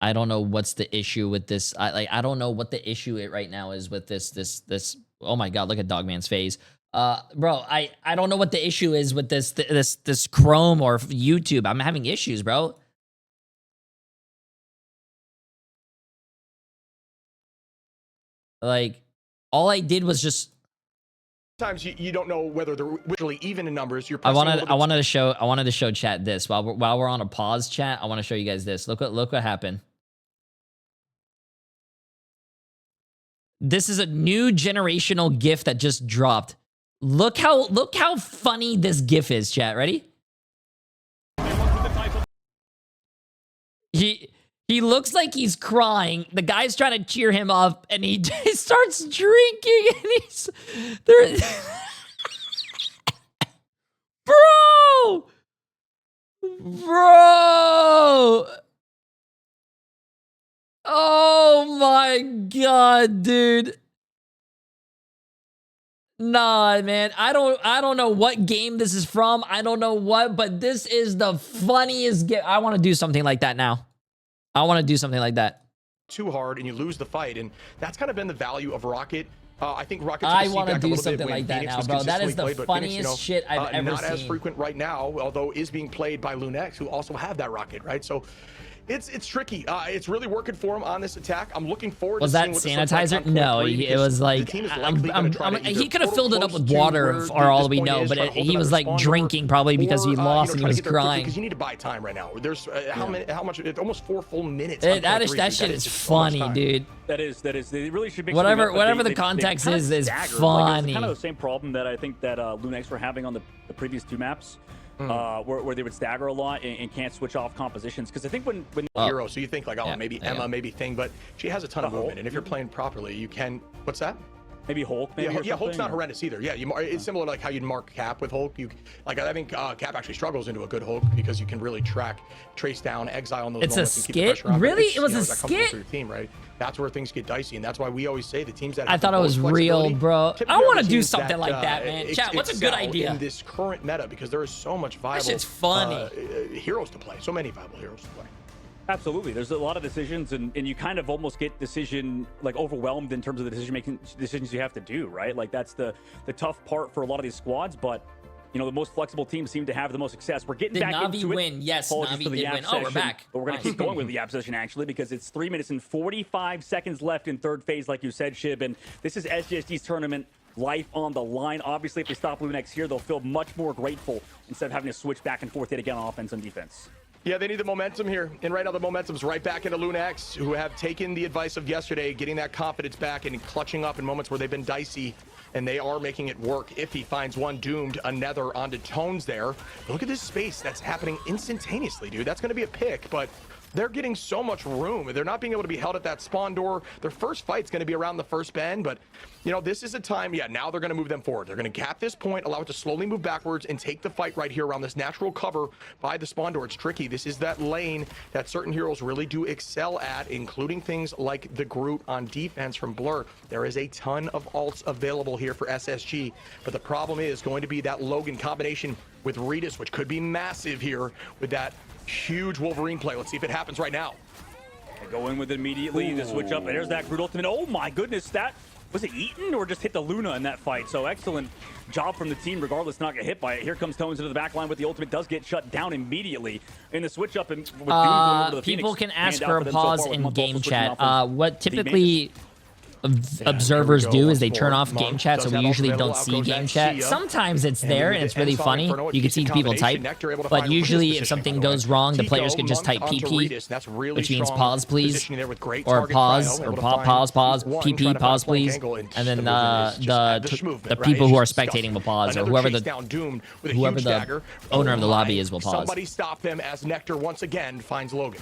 I don't know what's the issue with this. I don't know what the issue right now is with this. Oh my God, look at Dogman's face. Bro, I don't know what the issue is with this Chrome or YouTube. I'm having issues, bro. Like, all I did was just. Sometimes you don't know whether they're really even in numbers. You're I pressing wanted to show chat this while we're on a pause chat. I want to show you guys this. Look what happened. This is a new generational GIF that just dropped. Look how funny this GIF is, chat. Ready? He looks like he's crying. The guy's trying to cheer him up, and he starts drinking, and he's there. Bro! Oh my God, dude. Nah, man. I don't know what game this is from. I don't know what, but this is the funniest game. I want to do something like that now. I want to do something like that. too hard and you lose the fight, and that's kind of been the value of Rocket. I think Rocket I want to do something like that now, bro. That is the funniest shit I've ever seen. Not as frequent right now, although is being played by Lunex, who also have that Rocket, right? So it's tricky. It's really working for him on this attack. I'm looking forward to seeing what was that sanitizer? No, it was like he could have filled it up with water for all we know, but he was like drinking probably because he lost and he was crying. Because you need to buy time right now. There's how much? Almost 4 full minutes. That shit is funny, dude. That is. They really should make whatever the context is funny. It's kind of the same problem that I think that Lunex were having on the previous 2 maps. Where they would stagger a lot and can't switch off compositions, because I think when hero, so you think like, oh, maybe Emma, maybe Thing, but she has a ton of movement, and if you're playing properly, you can. What's that? Maybe Hulk. Maybe yeah, Hulk's not horrendous either. Yeah, it's similar to like how you'd mark Cap with Hulk. I think Cap actually struggles into a good Hulk because you can really trace down, exile on those. It's moments a and keep the skit. pressure on. Really, it was a that skit. For your team, right? That's where things get dicey, and that's why we always say the teams that I thought it was real, bro. I want to do something like that, man. Chat, what's a good idea in this current meta? Because there is so much viable. That shit's funny. Heroes to play. So many viable heroes to play. Absolutely. There's a lot of decisions, and you kind of almost get overwhelmed in terms of the decisions you have to do, right? Like that's the tough part for a lot of these squads, but the most flexible teams seem to have the most success. We're getting back into it. Win? Yes, Navi did win. Oh, we're back. But we're going to keep going with the Yap session, actually, because it's 3 minutes and 45 seconds left in third phase, like you said, Shib, and this is SGSD's tournament. Life on the line. Obviously, if they stop Lunex here, they'll feel much more grateful instead of having to switch back and forth yet again on offense and defense. Yeah, they need the momentum here. And right now the momentum's right back into Lunex, who have taken the advice of yesterday, getting that confidence back and clutching up in moments where they've been dicey. And they are making it work. If he finds one, doomed another onto Tones there. But look at this space that's happening instantaneously, dude. That's going to be a pick, but they're getting so much room. They're not being able to be held at that spawn door. Their first fight's going to be around the first bend, but this is a time, now they're going to move them forward. They're going to cap this point, allow it to slowly move backwards and take the fight right here around this natural cover by the spawn door. It's tricky. This is that lane that certain heroes really do excel at, including things like the Groot on defense from Blur. There is a ton of ults available here for SSG, but the problem is going to be that Logan combination with Redis, which could be massive here with that huge Wolverine play. Let's see if it happens right now. They go in with it immediately. The switch up. There's that Groot ultimate. Oh my goodness, that was it eaten or just hit the Luna in that fight? So excellent job from the team, regardless, not get hit by it. Here comes Tones into the back line with the ultimate. Does get shut down immediately in the switch up. And with Doom going over to the people Phoenix, can ask hand for out a them pause so far in with game Month chat. off What typically observers do is they turn off game chat, so we usually don't see game chat. Sometimes it's there and it's really funny. You can see people type, but usually if something goes wrong, the players can just type PP, which means pause please, or pause, or pause, PP, pause please, and then the people who are spectating will pause, or whoever the owner of the lobby is will pause. Somebody stop them as Nectar once again finds Logan.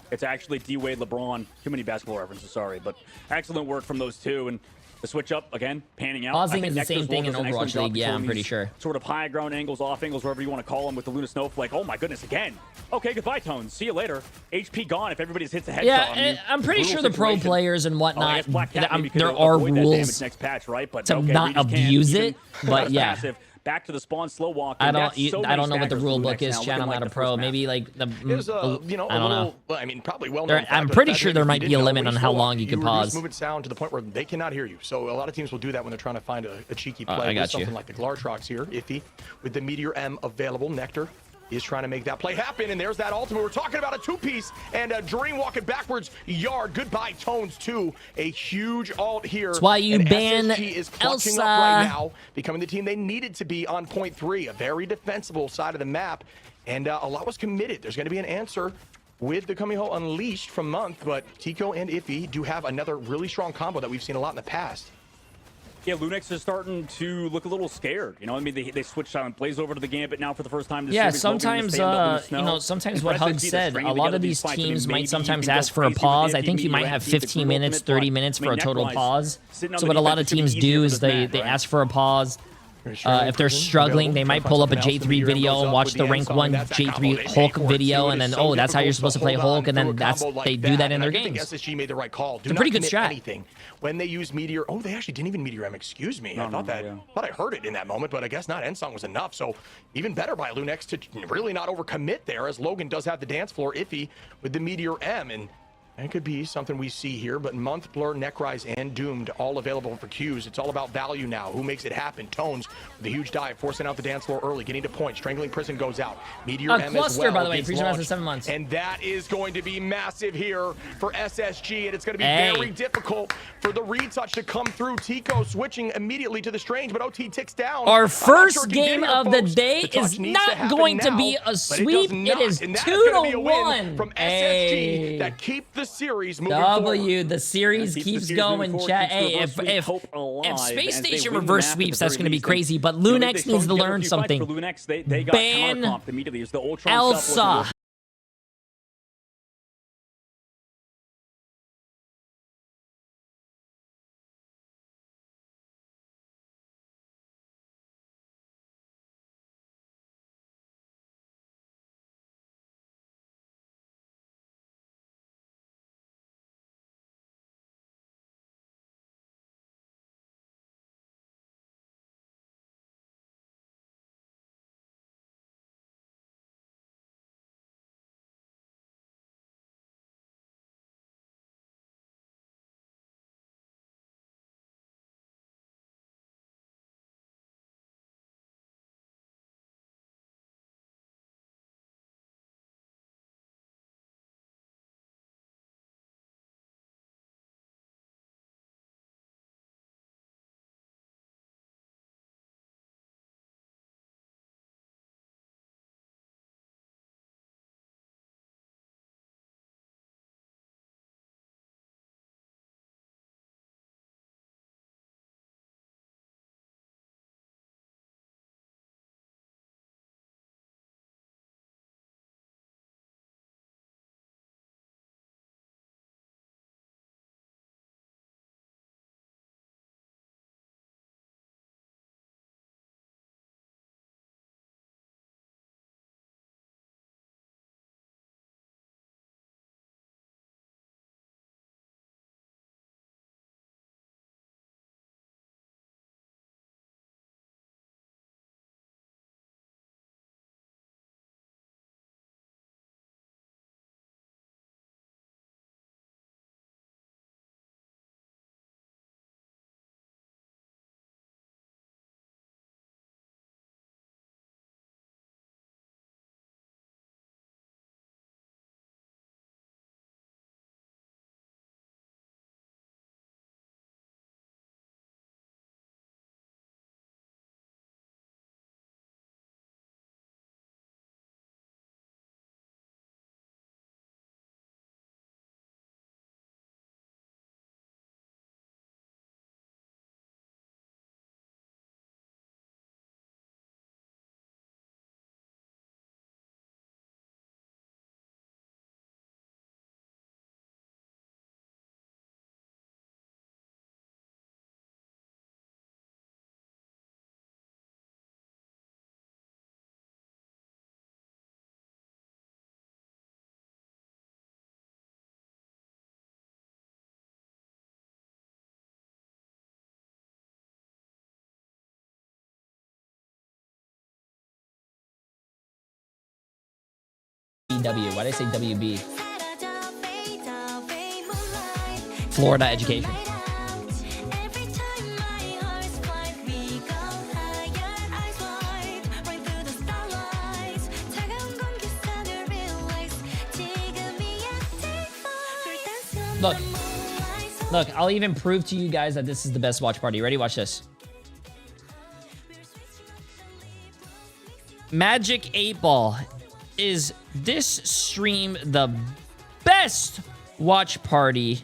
It's actually D-Wade, LeBron. Too many basketball references, sorry. But excellent work from those two. And The switch up again, panning out. Pausing I think is the Nectar's same thing Wall in does an excellent Overwatch job League, yeah, I'm controlling pretty these sure. Sort of high ground angles, off angles, wherever you want to call them with the Luna Snowflake. Oh my goodness, again. Okay, goodbye, Tones. See you later. HP gone if everybody just hits a headshot Yeah, on you. I'm pretty sure the pro Situation. players and whatnot, Maybe could there are avoid that damage rules next patch, right? But to okay, not we just can't abuse even it, but press yeah. passive. Back to the spawn, slow walk. I don't know what the rule book is, chat. I'm not a pro. Maybe like the There's a, you know, I don't know. well, I mean, probably well There- known. I'm pretty sure there might be a limit on how long you can pause. Movement sound to the point where they cannot hear you. So a lot of teams will do that when they're trying to find a cheeky I play. got with you. something like the Glartrox here, Iffy, with the Meteor M available. Nectar is trying to make that play happen, and there's that ultimate. We're talking about a two-piece, and Dream walking backwards. Yard, goodbye, Tones, too. A huge ult here. That's why you and ban SSG is clutching Elsa. up right now, becoming the team they needed to be on point 3, a very defensible side of the map, and a lot was committed. There's going to be an answer with the Kamiho Unleashed from Month, but Tico and Iffy do have another really strong combo that we've seen a lot in the past. Yeah, Lunex is starting to look a little scared. You know, I mean, they switched Silent Blaze over to the Gambit now for the first time this Yeah, series. Logan sometimes, stand up in the snow. you know, sometimes And what for Hug SSG, they're said, stringing a lot together of these fights. I mean, teams maybe might you sometimes can go ask for a crazy with pause. it, I think you might Meteor have M, keep the 15 blue minutes, ultimate, 30 but, minutes I for mean, a total Neckrise pause. sitting on So the what a lot defense of should be teams easier do for is this they map, right? ask for a pause. If they're struggling, they might pull up a Jay3 video and watch the rank 1 Jay3 Hulk video, and then, oh, that's how you're supposed to play Hulk, and then they do that in their I think games. SSG made the right call. It's a pretty good commit strat. anything. When they use Meteor, oh, they actually didn't even Meteor M, excuse me. I thought I heard it in that moment, but I guess not. End song was enough, so even better by Lunex to really not overcommit there, as Logan does have the dance floor, Iffy with the Meteor M, and it could be something we see here, but Month, Blur, Necrise, and Doomed all available for queues. It's all about value now. Who makes it happen? Tones with a huge dive, forcing out the dance floor early, getting to point. Strangling Prison goes out. Meteor M Cluster, as well, by the way, gets Freezer has launched. 7 months. And that is going to be massive here for SSG, and it's going to be Hey. very difficult for the retouch to come through. Tico switching immediately to the Strange, but OT ticks down. Our I'm not first sure it can game get here, of the folks. day The touch is needs to not happen going to now, be a but sweep. does It not, is and that 2 is gonna be to a win 1. from SSG Hey. that keep the series moving forward. The series keeps going, chat. Hey, if Space Station reverse sweeps, that's going to be crazy. But Lunex needs to learn something. They got Ban counter-comped immediately as the Ultron stuff wasn't Elsa. working. W? Why did I say WB? Florida Education. Look, I'll even prove to you guys that this is the best watch party. Ready? Watch this. Magic 8 Ball. Is this stream the best watch party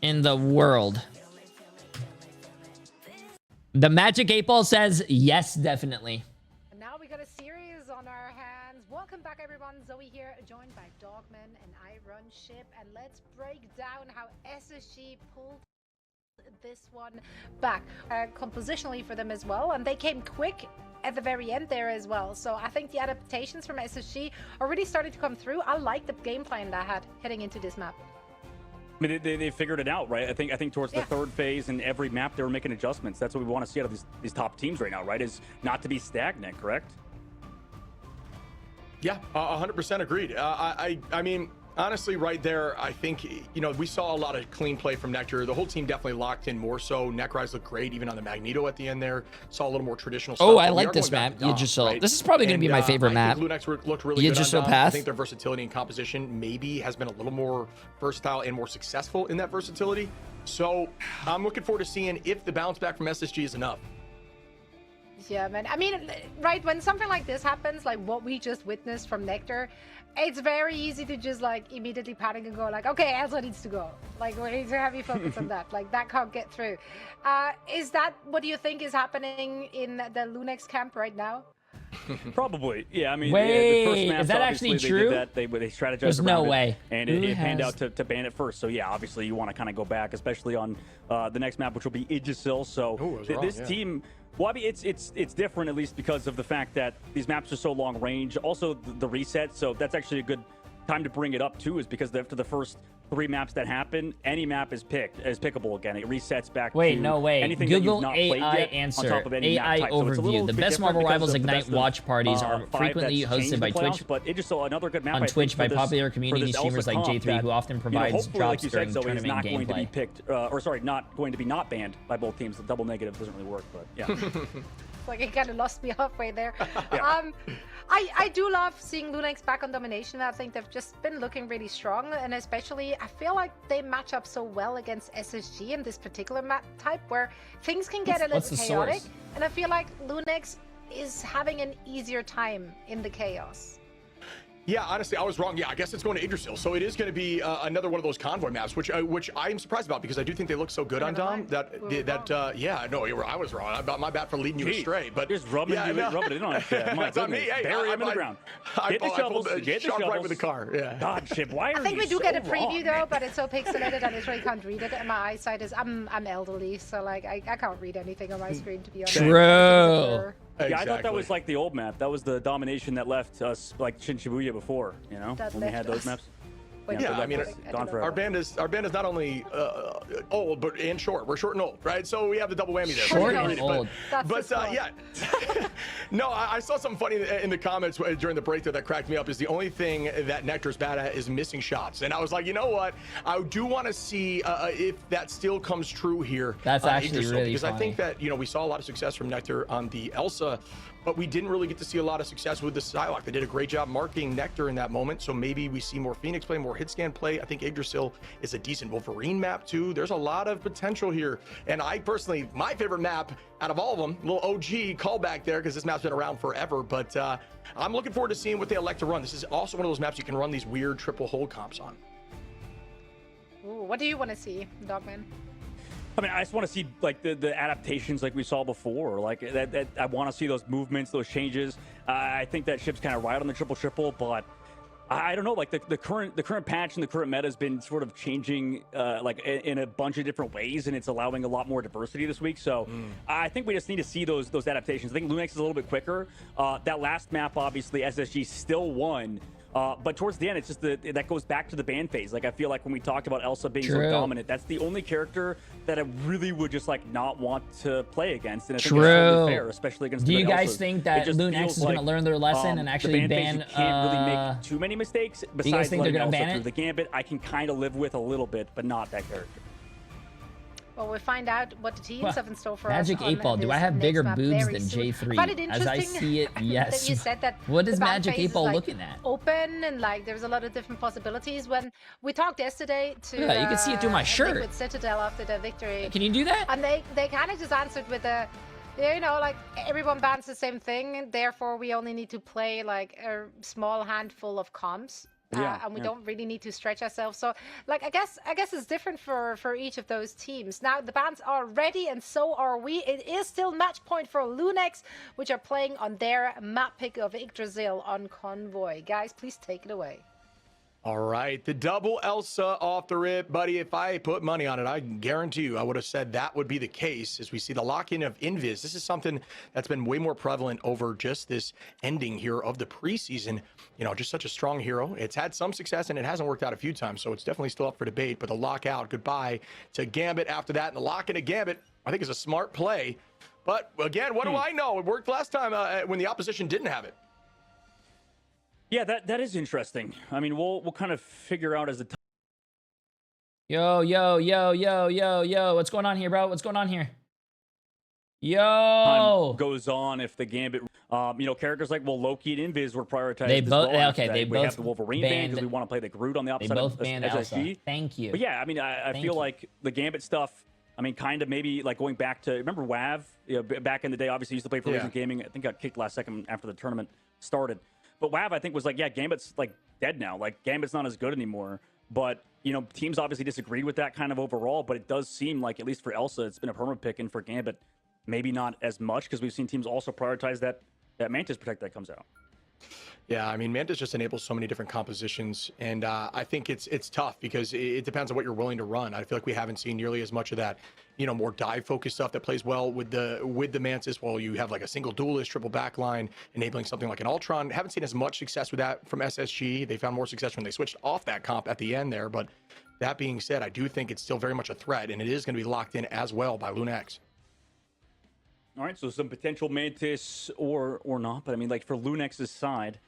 in the world? The Magic 8 Ball says yes, definitely. And now we got a series on our hands. Welcome back, everyone. Zoe here, joined by Dogman and I Run Ship. And let's break down how SSG pulled this one back compositionally for them as well. And they came quick at the very end there as well. So I think the adaptations from SSG are really starting to come through. I like the game plan they had heading into this map. I mean, they figured it out, right? I think towards the third phase in every map they were making adjustments. That's what we want to see out of these top teams right now, right? Is not to be stagnant, correct? Yeah, 100% agreed. I mean, honestly, right there, I think, you know, we saw a lot of clean play from Nectar. The whole team definitely locked in more so. Necrise looked great, even on the Magneto at the end there. Saw a little more traditional stuff. Oh, I like this map. Yggdrasil. Right? This is probably going to be my favorite map. I think Lunex looked really good on Dom. Path. I think their versatility and composition maybe has been a little more versatile and more successful in that versatility. So I'm looking forward to seeing if the bounce back from SSG is enough. Yeah, man. I mean, right, when something like this happens, like what we just witnessed from Nectar, it's very easy to just like immediately panic and go like, okay, Elsa needs to go. Like, we need to heavy focus on that. Like, that can't get through. Is that what do you think is happening in the Lunex camp right now? Probably, yeah. I mean, wait, the first maps, is that actually true? They strategized. There's no way. And it panned out to ban it first. So yeah, obviously you want to kind of go back, especially on the next map, which will be Yggdrasil. So this team. Well, I mean, it's different, at least because of the fact that these maps are so long range. Also, the reset, so that's actually a good time to bring it up, too, is because after the first 3 maps that happen, any map is pickable again. It resets back Wait, to no way. anything Google that you've not AI played yet answer. on top of any AI map type. So it's a overview. little The bit best different Marvel because Rivals of the Ignite best of, watch parties are 5 frequently that's hosted changed by the playoffs, Twitch. but Yggdrasil, another good map, On I Twitch think, by for popular this, community for this streamers Elsa like comp Jay3, that, who often provides hopefully, drops like you during said, Zoe, is tournament not going to be gameplay. picked, or sorry, not going to be not banned by both teams. The double negative doesn't really work, but yeah. Like, it kind of lost me halfway there. Yeah. I do love seeing Lunex back on domination. I think they've just been looking really strong, and especially I feel like they match up so well against SSG in this particular map type where things can get a little chaotic, and I feel like Lunex is having an easier time in the chaos. Yeah, honestly, I was wrong. Yeah, I guess it's going to Yggdrasil. So it is going to be another one of those convoy maps, which I am surprised about because I do think they look so good on Dom yeah, no, I was wrong. My bad for leading you astray. But just rubbing it in on it. That's on me. Hey, bury him in the ground. Get the shovels. Get the shovels. Right with the car. Yeah. God, Chip, why are you I think we do get a preview wrong, though, but it's so pixelated I literally can't read it, and my eyesight is I'm elderly, so like I can't read anything on my screen, to be honest. True. Yeah, I thought that was like the old map. That was the domination that left us like Shin Shibuya before, you know, that when we had those maps. Yeah, I mean, our band is not only old and short. We're short and old, right? So we have the double whammy there. Short and old. But yeah, no, I saw something funny in the comments during the break there that cracked me up. Is the only thing that Nectar's bad at is missing shots, and I was like, you know what? I do want to see if that still comes true here. That's actually really because funny. I think that we saw a lot of success from Nectar on the Elsa. But we didn't really get to see a lot of success with the Psylocke. They did a great job marketing Nectar in that moment, so maybe we see more Phoenix play, more hit scan play. I think Yggdrasil is a decent Wolverine map too. There's a lot of potential here. And I personally, my favorite map out of all of them, little OG callback there, because this map's been around forever. But I'm looking forward to seeing what they elect to run. This is also one of those maps you can run these weird triple hold comps on. Ooh, what do you want to see, Dogman? I mean, I just want to see like the adaptations like we saw before. Like that I want to see those movements, those changes. I think that ship's kind of right on the triple, but I don't know. Like the current patch and the current meta has been sort of changing like in a bunch of different ways, and it's allowing a lot more diversity this week. So I think we just need to see those adaptations. I think Lunex is a little bit quicker. That last map, obviously, SSG still won. But towards the end, it's just that goes back to the ban phase. Like, I feel like when we talked about Elsa being so dominant, that's the only character that I really would just like not want to play against. And I think it's totally fair, especially against. Do you guys Elsas. think that Lunax is going to learn their lesson and actually ban? You can't really make too many mistakes. Besides, do you guys think they're going to ban it? Through the Gambit, I can kind of live with a little bit, but not that character. Well, we'll find out what the teams have in store for Magic us. 8 Ball, do I have bigger boobs than Jay3? I find it As I interesting see it, yes. that you said that What is the ban Magic phase 8 Ball like looking at? Open and like there's a lot of different possibilities. When we talked yesterday to Yeah, you can see it through my I think shirt. with Citadel after the victory. Can you do that? And they kind of just answered with a, you know, like everyone bans the same thing, and therefore we only need to play like a small handful of comps. And we don't really need to stretch ourselves. So, like, I guess it's different for each of those teams. Now, the bans are ready, and so are we. It is still match point for Lunax, which are playing on their map pick of Yggdrasil on Convoy. Guys, please take it away. All right, the double Elsa off the rip, buddy. If I put money on it, I guarantee you I would have said that would be the case. As we see the lock-in of Invis, this is something that's been way more prevalent over just this ending here of the preseason. You know, just such a strong hero. It's had some success and it hasn't worked out a few times, so it's definitely still up for debate. But the lockout, goodbye to Gambit after that, and the lock-in of Gambit, I think is a smart play. But again, what do I know? It worked last time when the opposition didn't have it. Yeah, that is interesting. I mean, we'll kind of figure out as the time. Yo, what's going on here, bro? What's going on here? Yo, time goes on if the Gambit, you know, characters like Loki and Invis were prioritized. They as both well. okay. They we both have the Wolverine ban because we want to play the Groot on the opposite. They both of banned SSG. Elsa. Thank you. But yeah, I mean, I feel like the Gambit stuff. I mean, kind of maybe like going back to remember WAV, you know, back in the day. Obviously, used to play for Reason Gaming. I think got kicked last second after the tournament started. But WAV, I think, was like, yeah, Gambit's like dead now. Like Gambit's not as good anymore. But you know, teams obviously disagreed with that kind of overall. But it does seem like, at least for Elsa, it's been a perma pick, and for Gambit, maybe not as much because we've seen teams also prioritize that Mantis Protect that comes out. Yeah, I mean, Mantis just enables so many different compositions, and I think it's tough because it depends on what you're willing to run. I feel like we haven't seen nearly as much of that, you know, more dive-focused stuff that plays well with the Mantis. While you have like a single duelist, triple backline, enabling something like an Ultron. Haven't seen as much success with that from SSG. They found more success when they switched off that comp at the end there. But that being said, I do think it's still very much a threat, and it is going to be locked in as well by Lunax. All right, so some potential Mantis or not, but I mean, like for Lunax's side,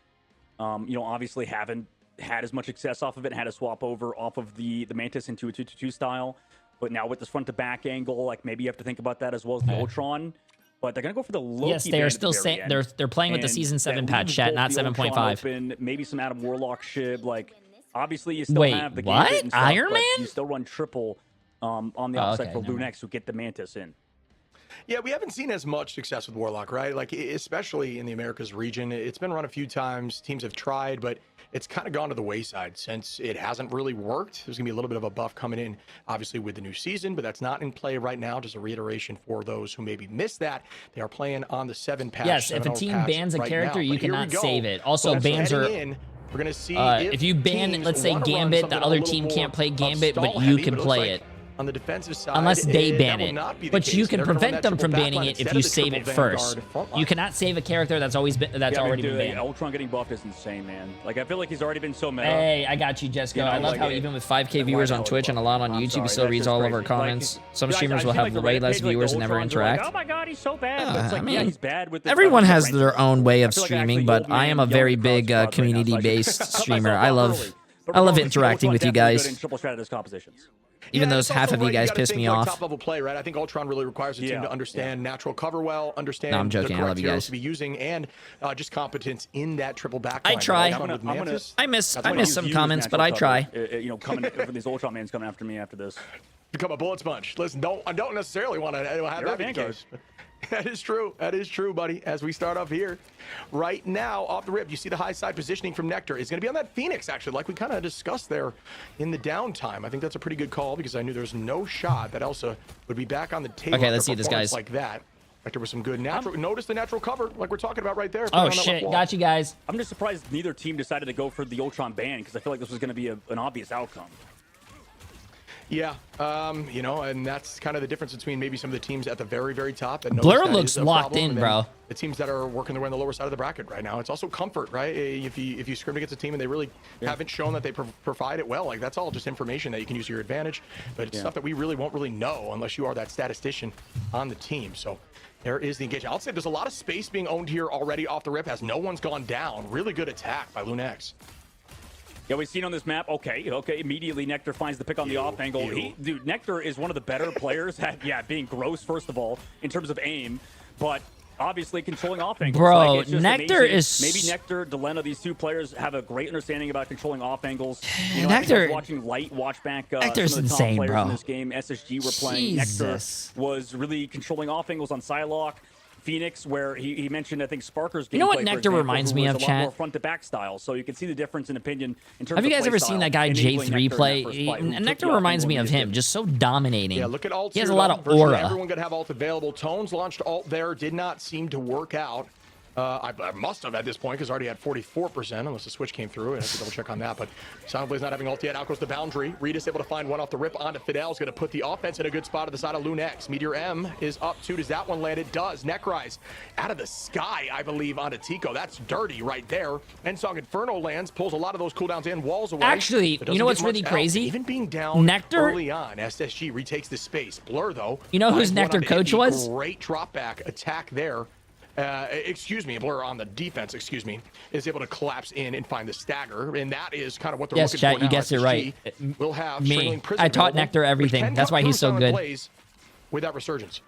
you know, obviously haven't had as much success off of it, had to swap over off of the Mantis into a 2-2-2 style, but now with this front to back angle, like maybe you have to think about that as well as the Ultron. But they're gonna go for the Loki. Yes, they are still saying they're playing with the season 7 patch, chat, not 7.5. Maybe some Adam Warlock shib. Like obviously you still have the what? Gambit and stuff, Iron but Man? you still run triple on the outside for Lunax who get the Mantis in. Yeah, we haven't seen as much success with Warlock, right? Like, especially in the Americas region. It's been run a few times. Teams have tried, but it's kind of gone to the wayside since it hasn't really worked. There's going to be a little bit of a buff coming in, obviously, with the new season, but that's not in play right now. Just a reiteration for those who maybe missed that. They are playing on the 7 patch. Yes, if a team bans a character, you cannot save it. Also, so bans are... we're going to see if you ban, let's say, Gambit, the other team can't play Gambit, but you can play it. On the defensive side, unless they ban it. But you can They're gonna prevent run them that from triple banning backline it if instead you of the save it triple first. Vanguard front You cannot save a character that's always been already been banned. Ultron getting buffed is insane, man. Like I feel like he's already been so meta. Hey, I got you, Jessica. You know, I love like how even with 5K viewers on Twitch and a lot on YouTube, he still reads all of our comments. Some streamers will have way less viewers and never interact. Oh my god, he's so bad. But it's like, yeah, he's bad with everyone has their own way of streaming, but I am a very big community-based streamer. I love interacting with you guys. Even though half of you guys piss me off. Top level play, right? I think Ultron really requires a team to understand natural cover well, understand no, I'm joking. the I love correct you heroes guys. to be using, and just competence in that triple backline. I try. I miss some comments, but I try. You know, coming for these Ultron mans coming after me after this. Become a bullet sponge. Listen, I don't necessarily want to have that be the case. That is true. That is true, buddy. As we start off here, right now, off the rip, you see the high side positioning from Nectar. It's going to be on that Phoenix, actually, like we kind of discussed there in the downtime. I think that's a pretty good call because I knew there's no shot that Elsa would be back on the table. Okay, let's see this, guys. Like that. Like there was some good natural. Notice the natural cover, like we're talking about right there. Oh shit! Got you guys. I'm just surprised neither team decided to go for the Ultron ban because I feel like this was going to be an obvious outcome. Yeah, you know, and that's kind of the difference between maybe some of the teams at the very, very top. That Blur looks locked in, bro. The teams that are working their way on the lower side of the bracket right now. It's also comfort, right? If you scrim against a team and they really haven't shown that they provide it well, like that's all just information that you can use to your advantage. But it's stuff that we really won't really know unless you are that statistician on the team. So there is the engagement. I'll say there's a lot of space being owned here already off the rip as no one's gone down. Really good attack by Lunex. Yeah, we've seen on this map, okay, immediately Nectar finds the pick on the off angle. Dude, Nectar is one of the better players at, being gross, first of all, in terms of aim, but obviously controlling off angles. Bro, like, it's just Nectar amazing. is... Maybe Nectar, Delena, these two players have a great understanding about controlling off angles. You know, Nectar... I was watching Light watch back Nectar's some of the top insane, players bro. in this game. SSG were playing. Jesus. Nectar was really controlling off angles on Psylocke. Phoenix, where he mentioned, I think, Sparker's gameplay. You know what Nectar reminds me of, a lot chat? more front to back style, so you can see the difference in opinion in terms Have of you guys ever seen that guy Jay3 play? Nectar reminds me of him, just so dominating. Yeah, look at ult. He has a lot of Virtually aura. Everyone gonna have ult available. Tones launched ult there, did not seem to work out. I must have at this point because I already had 44%, unless the switch came through. I have to double check on that. But Soundblade's not having ult yet. Out goes the boundary. Rita's able to find one off the rip onto Fidel's going to put the offense in a good spot at the side of Lunex. Meteor M is up too. Does that one land? It does. Necrise out of the sky, I believe, onto Tico. That's dirty right there. Ensong Inferno lands, pulls a lot of those cooldowns and walls away. Actually, you know what's really crazy? Even being down Nectar early on, SSG retakes the space. Blur, though. You know whose finds one Nectar onto coach Iffy. was? Great drop back attack there. Excuse me, Blur on the defense, is able to collapse in and find the stagger, and that is kind of what they're looking Yes, chat, for you now. guessed it right. We'll have Me. I taught Nectar everything. That's why he's so good. With that resurgence.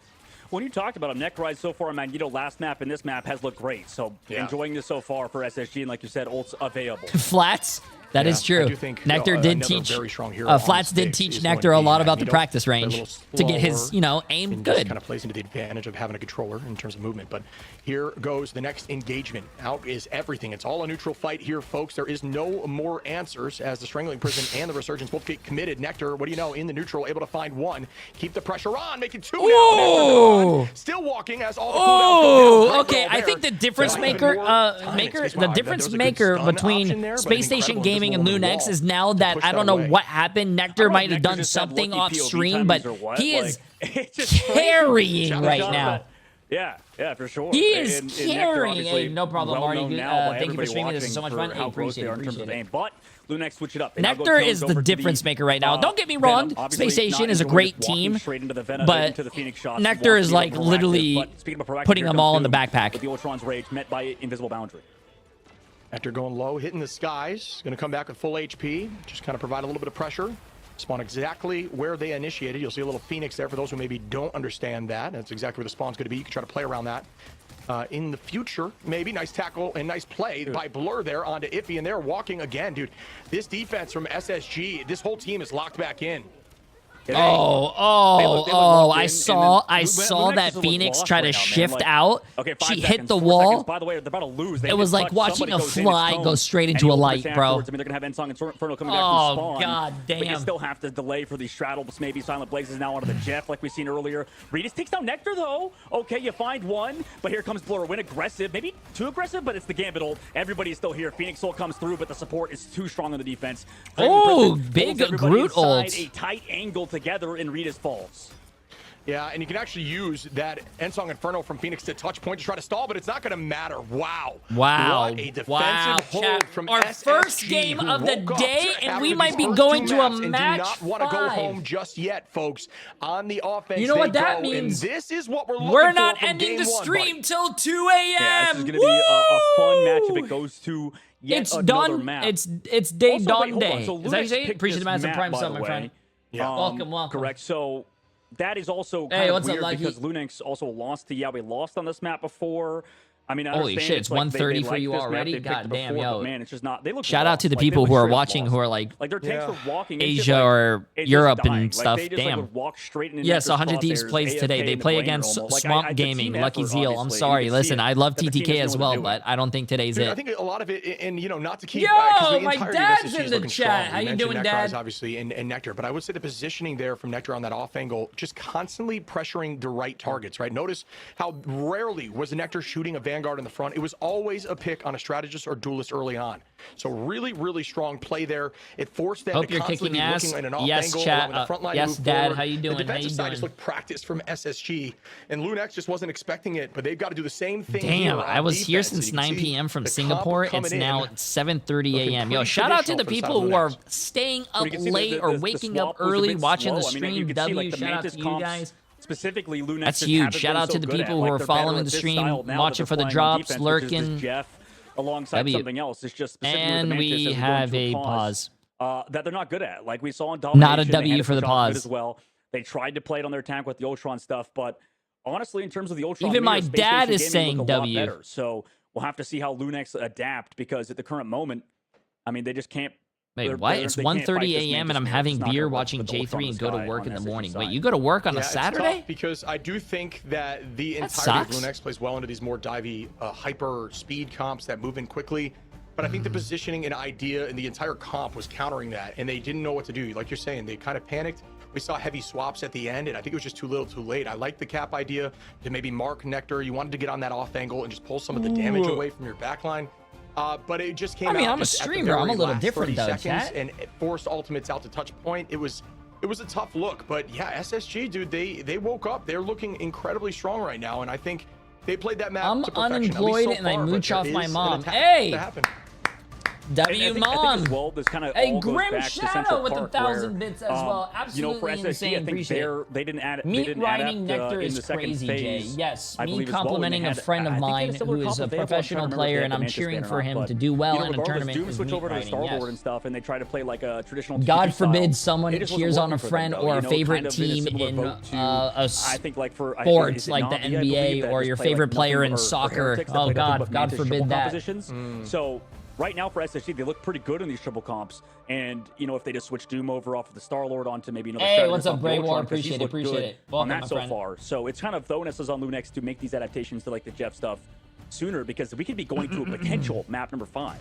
When you talked about him, Nectar so far on Magneto last map and this map has looked great. So enjoying this so far for SSG, and like you said, ult's available. Flats. That is true. Nectar did teach. Flats did teach Nectar a lot about the practice range to get his, aim good. Kind of plays into the advantage of having a controller in terms of movement. But here goes the next engagement. Out is everything. It's all a neutral fight here, folks. There is no more answers as the Strangling Prison and the Resurgence both get committed. Nectar, what do you know? In the neutral, able to find one. Keep the pressure on, making two now. Still walking as all the cooldowns go down. Okay. I think the difference maker, between Space Station Gaming and Lunex is now that I don't know what happened. Nectar might have done something off stream, but he is carrying right now. Yeah, for sure. He is carrying. Hey, no problem, Marty. Thank you for streaming. This is so much fun. I appreciate it. But Lunex switch it up. Nectar is the difference maker right now. Don't get me wrong. Space Station is a great team, but Nectar is like literally putting them all in the backpack. With the Ultron's Rage met by Invisible Boundary. After going low, hitting the skies, going to come back with full HP, just kind of provide a little bit of pressure. Spawn exactly where they initiated. You'll see a little Phoenix there for those who maybe don't understand that. That's exactly where the spawn's going to be. You can try to play around that. In the future, maybe. Nice tackle and nice play by Blur there onto Iffy, and they're walking again, dude. This defense from SSG, this whole team is locked back in. I saw that Phoenix try to shift out. She hit the wall. By the way, they're about to lose. It was like watching a fly go straight into a light, bro. I mean, they're gonna have Ensong Inferno coming back from spawn. God damn. But you still have to delay for these straddles. Maybe Silent Blazes now onto the Jeff, like we've seen earlier. Regis takes down Nectar though. Okay, you find one, but here comes Blur. Win aggressive, maybe too aggressive, but it's the Gambit ult. Everybody's still here. Phoenix ult comes through, but the support is too strong on the defense. Big Groot ult. A tight angle together in Rita's falls. Yeah, and you can actually use that Ensong Inferno from Phoenix to touch point to try to stall, but it's not going to matter. Wow. What a defensive hold from our SSG, first game of the day, and we might be going to a match. Do not want to go home just yet, folks. On the offense, you know what that means? And this is what we're looking We're not for ending the stream till 2 a.m. Yeah, this is going to be a fun match if it goes to yet another map. It's day dawn day. So Is that you say? Appreciate the massive prime sub, my friend. Yeah. Welcome. Correct. So that is also kind of weird because Lunex also lost to we lost on this map before. I mean, holy shit, it's 1:30 for you already. God damn, yo. Man, it's just not. They look. Shout out to the people who are watching who are like their tanks are walking Asia or Europe and stuff. They just, Damn. walk straight into yes, 100 Thieves plays today. They play against Swamp Gaming, Lucky Zeal. I'm sorry. Listen, I love TTK as well, but I don't think today's it. I think a lot of it, and not to keep. Yo, my dad's in the chat. How you doing, Dad? Obviously, and Nectar, but I would say the positioning there from Nectar on that off angle, just constantly pressuring the right targets. Right. Notice how rarely was Nectar shooting a Vandal Vanguard in the front, it was always a pick on a strategist or duelist early on. So really, really strong play there. It forced them Hope to you're constantly kicking be ass. looking at an off Yes, angle, chat. allowing the front line to Yes, move Dad. forward. How you doing? The How you defensive side just doing? looked practiced from SSG, and Lunex just wasn't expecting it, but they've got to do the same thing. Damn, here I on was here defense. since You can 9 see p.m. from the comp Singapore. coming It's in, now 7:30 looking a.m. Yo, pretty shout out to traditional the for the people side of who are Lunex. staying Well, up you can see late or waking up swap was a early bit watching the slow. I mean, stream. you can see, W, like, the shout out Mantis to you comps, guys. Specifically, Lunex That's just huge. haven't Shout been out so to the good people at. who Like, are they're following better the at this stream, style now that watching they're for the playing on drops, defense, which is this lurking. Jeff alongside W. something else. It's just specifically with And the Mantis we as go have into a pause. that they're not good at. Like we saw in Not domination, a they W had to for the push off of it pause. as well. They tried to play it on their tank with the Ultron stuff, but honestly, in terms of the Ultron, Even my mirror, Space dad Station is Gaming saying look a lot W. better. So we'll have to see how Lunex adapt, because at the current moment, I mean, they just can't. Wait, they're- what? they're- It's they can't fight 1:30 this a.m. and Mantis I'm mirror. having It's not beer gonna work watching with the Ultron Jay3 and go to Sky work on in the SSG morning. side. Wait, you go to work on Yeah, a it's Saturday? tough because I do think that the That entirety sucks. of Lunex plays well into these more divey, hyper speed comps that move in quickly. But I think the positioning and idea and the entire comp was countering that, and they didn't know what to do. Like you're saying, they kind of panicked. We saw heavy swaps at the end, and I think it was just too little too late. I like the cap idea to maybe mark Nectar. You wanted to get on that off angle and just pull some of the damage away from your backline. But it just came out. I mean, I'm a just at the streamer. I'm a very little last different 30 though, seconds, chat. and it forced ultimates out to touch point. It was a tough look, but yeah, SSG, dude, they woke up. They're looking incredibly strong right now, and I think they played that map I'm to perfection, at least unemployed so and I far, but mooch there off my is an mom. attack Hey! to happen. W I think mom. as well, this kind of Hey, all goes Grim back to Shadow Central with Park, 1,000 where, bits as well. you know, for Absolutely SSG, insane. I think Appreciate it. they didn't add. Meat they didn't riding adapt, Nectar in is the second crazy, phase, Jay. Yes, I me believe, as well, when complimenting they a had- friend of I think they had mine a similar who is comp a that they have. I'm professional trying to remember if player, they and had I'm the Mantis cheering banner for or him not, to but, do well you know, in a regardless, tournament. Doom is switch meat over to the riding, Star Lord yes. and stuff, and they try to play like a traditional. God TF2 forbid style. someone It just wasn't cheers on a working for them, friend though, or you a know, favorite kind of in a team similar in boat to, a I think like for sports is it like the Navi, I believe, NBA, that or just your play, like, favorite player nothing in or soccer. Heretics that Oh play nothing God, but God Mantis forbid triple that. compositions. So right now for SSG, they look pretty good in these triple comps. And, you know, if they just switch Doom over off of the Star-Lord onto maybe another Hey, strategist what's up, off the Bray War? Ultron, 'cause he's Appreciate it, looked appreciate good it. Welcome, on that my so friend. far. So it's kind of the onus is on Lunex to make these adaptations to like the Jeff stuff sooner, because we could be going to a potential map number 5.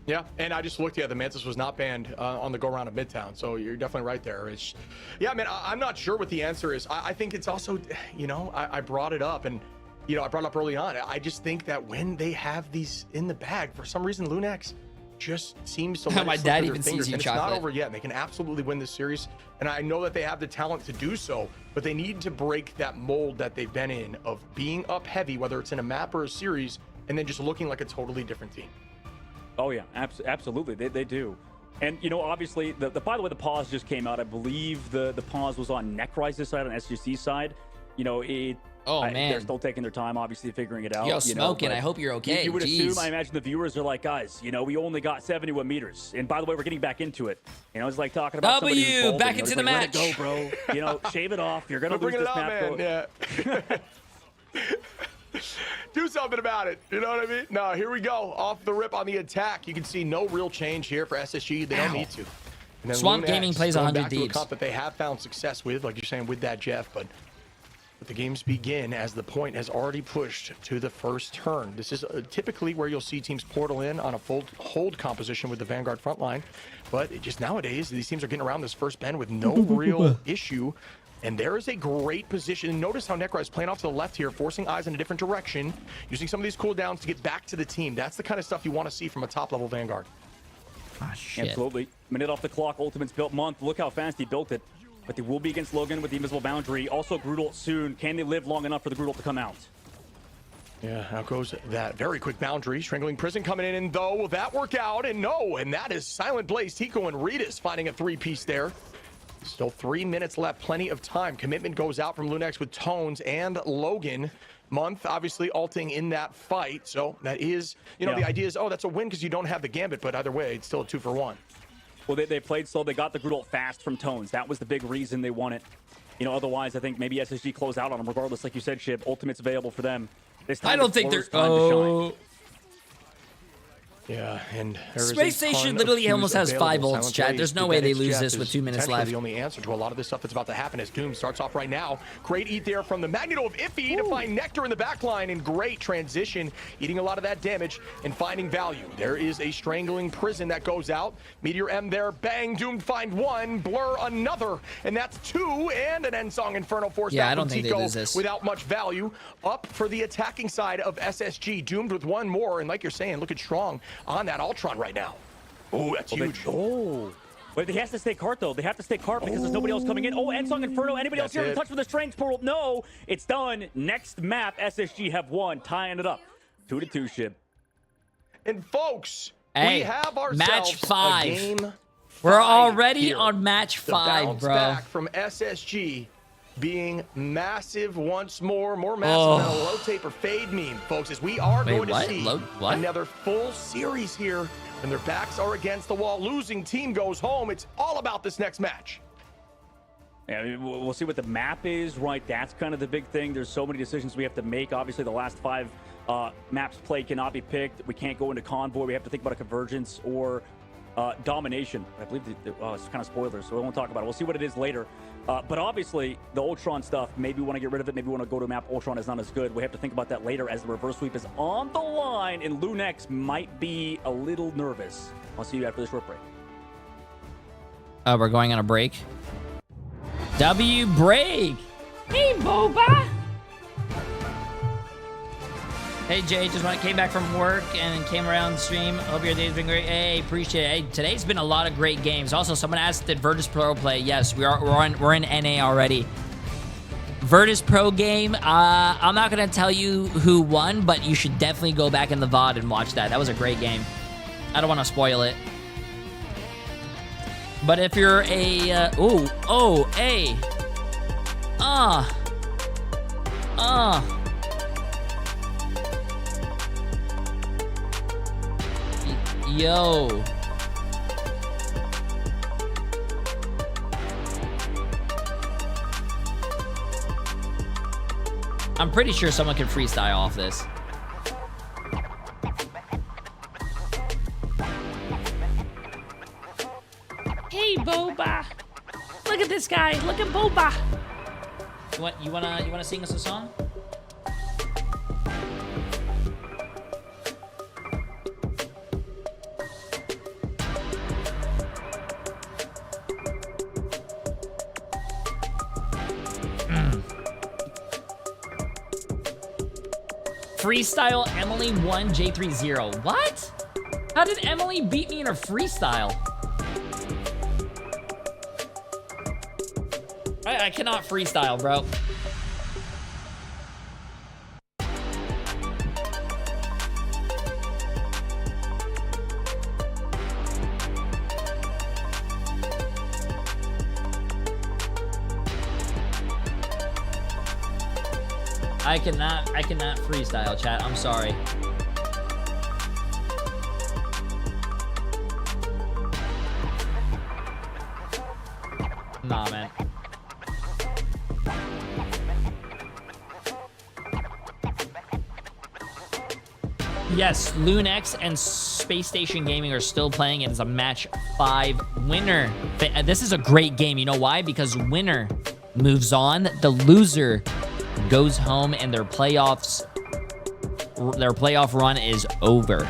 Yeah, and I just looked. Yeah, the Mantis was not banned on the go-round of Midtown, so you're definitely right there. It's, yeah, man, I'm not sure what the answer is. I think it's also, you know, I brought it up, and, you know, I brought it up early on. I just think that when they have these in the bag, for some reason, Lunex just seems to let My it slip dad through even their fingers, sees you, and it's Chocolate. not over yet, and they can absolutely win this series, and I know that they have the talent to do so, but they need to break that mold that they've been in of being up heavy, whether it's in a map or a series, and then just looking like a totally different team. Oh yeah, absolutely, they do. And you know, obviously, by the way, the pause just came out. I believe the pause was on Neckrise's side, on SGC's side. You know, man, they're still taking their time, obviously figuring it out. Yo, you smoking. know, I hope you're okay. You would Jeez. assume. I imagine the viewers are like, guys, you know, we only got 71 meters. And by the way, we're getting back into it. You know, it's like talking about somebody who's balding, back you know, into the like, match. Let it go, bro. You know, shave it off. You're gonna lose Bring this it on, map. man. Yeah. Do something about it. You know what I mean? No, here we go. Off the rip on the attack. You can see no real change here for SSG. They don't need to. And then Swamp Lunex Gaming plays going 100 back to a deeps. comp that they have found success with, like you're saying, with that Jeff. But the games begin as the point has already pushed to the first turn. This is typically where you'll see teams portal in on a full hold composition with the Vanguard front line. But it just nowadays, these teams are getting around this first bend with no real issue. And there is a great position. Notice how Necra is playing off to the left here, forcing eyes in a different direction, using some of these cooldowns to get back to the team. That's the kind of stuff you want to see from a top-level Vanguard. Ah, shit. Absolutely. Minute off the clock. Ultimate's built month. Look how fast he built it. But they will be against Logan with the invisible boundary. Also, Grudel soon. Can they live long enough for the Grudel to come out? Yeah, out goes that very quick boundary. Strangling Prison coming in, and though, will that work out? And no, and that is Silent Blaze, Tico, and Ritas finding a three-piece there. Still 3 minutes left, plenty of time. Commitment goes out from Lunex with Tones and Logan. Month obviously ulting in that fight, so that is, you know, the idea is, oh, that's a win because you don't have the Gambit, but either way, it's still a 2-for-1. Well, they played slow. They got the Grudel fast from Tones. That was the big reason they won it. You know, otherwise, I think maybe SSG closed out on them. Regardless, like you said, Shib, Ultimate's available for them. This time I don't think they're. time to shine. Yeah, and there is a Space Station ton literally of almost cues has 5 available. ults, Silent chat. Blaze, There's no the way they Venex lose Jeff this is with 2 minutes potentially left. the only answer to a lot of this stuff that's about to happen as Doom starts off right now. Great eat there from the Magneto of Iffy to find Nectar in the back line, and great transition, eating a lot of that damage and finding value. There is a strangling prison that goes out. Meteor M there, bang, Doom find one, Blur another, and that's 2, and an End-Song Inferno force Yeah, out I don't from think they Tico lose this. without much value. Up for the attacking side of SSG, Doomed with one more, and like you're saying, looking strong on that Ultron right now. Oh, that's huge. But he has to stay cart, though. They have to stay cart because there's nobody else coming in. Oh, End-Song Inferno. Anybody else here to touch with the Strange Portal? No, it's done. Next map, SSG have won, tying it up. 2-2 ship. And folks, Hey, we have ourselves match 5. a game. We're 5 already here. on match The 5, bounce bro. back from SSG being massive once more. More massive than a low taper fade meme, folks, as we are going to see another full series here. When their backs are against the wall, losing team goes home. It's all about this next match. Yeah, I mean, we'll see what the map is, right? That's kind of the big thing. There's so many decisions we have to make. Obviously, the last 5 maps played cannot be picked. We can't go into Convoy. We have to think about a Convergence or Domination. I believe it's kind of spoilers, so we won't talk about it. We'll see what it is later. But obviously, the Ultron stuff, maybe we want to get rid of it. Maybe we want to go to a map Ultron is not as good. We have to think about that later as the reverse sweep is on the line, and Lunex might be a little nervous. I'll see you after this short break. We're going on a break. W break. Hey, Boba. Hey Jay, just came back from work and came around the stream. Hope your day's been great. Hey, appreciate it. Hey, today's been a lot of great games. Also, someone asked, did Virtus Pro play? Yes, we're in NA already. Virtus Pro game. I'm not gonna tell you who won, but you should definitely go back in the VOD and watch that. That was a great game. I don't want to spoil it. But if you're a yo. I'm pretty sure someone can freestyle off this. Hey, Boba. Look at this guy. Look at Boba. You wanna sing us a song? Freestyle Emily 1 J3 0. What? How did Emily beat me in a freestyle? I cannot freestyle, bro. I cannot freestyle, chat. I'm sorry. Nah, man. Yes, Lunex and Space Station Gaming are still playing. It is a match 5 winner. This is a great game. You know why? Because winner moves on. The loser goes home, and their playoff run is over.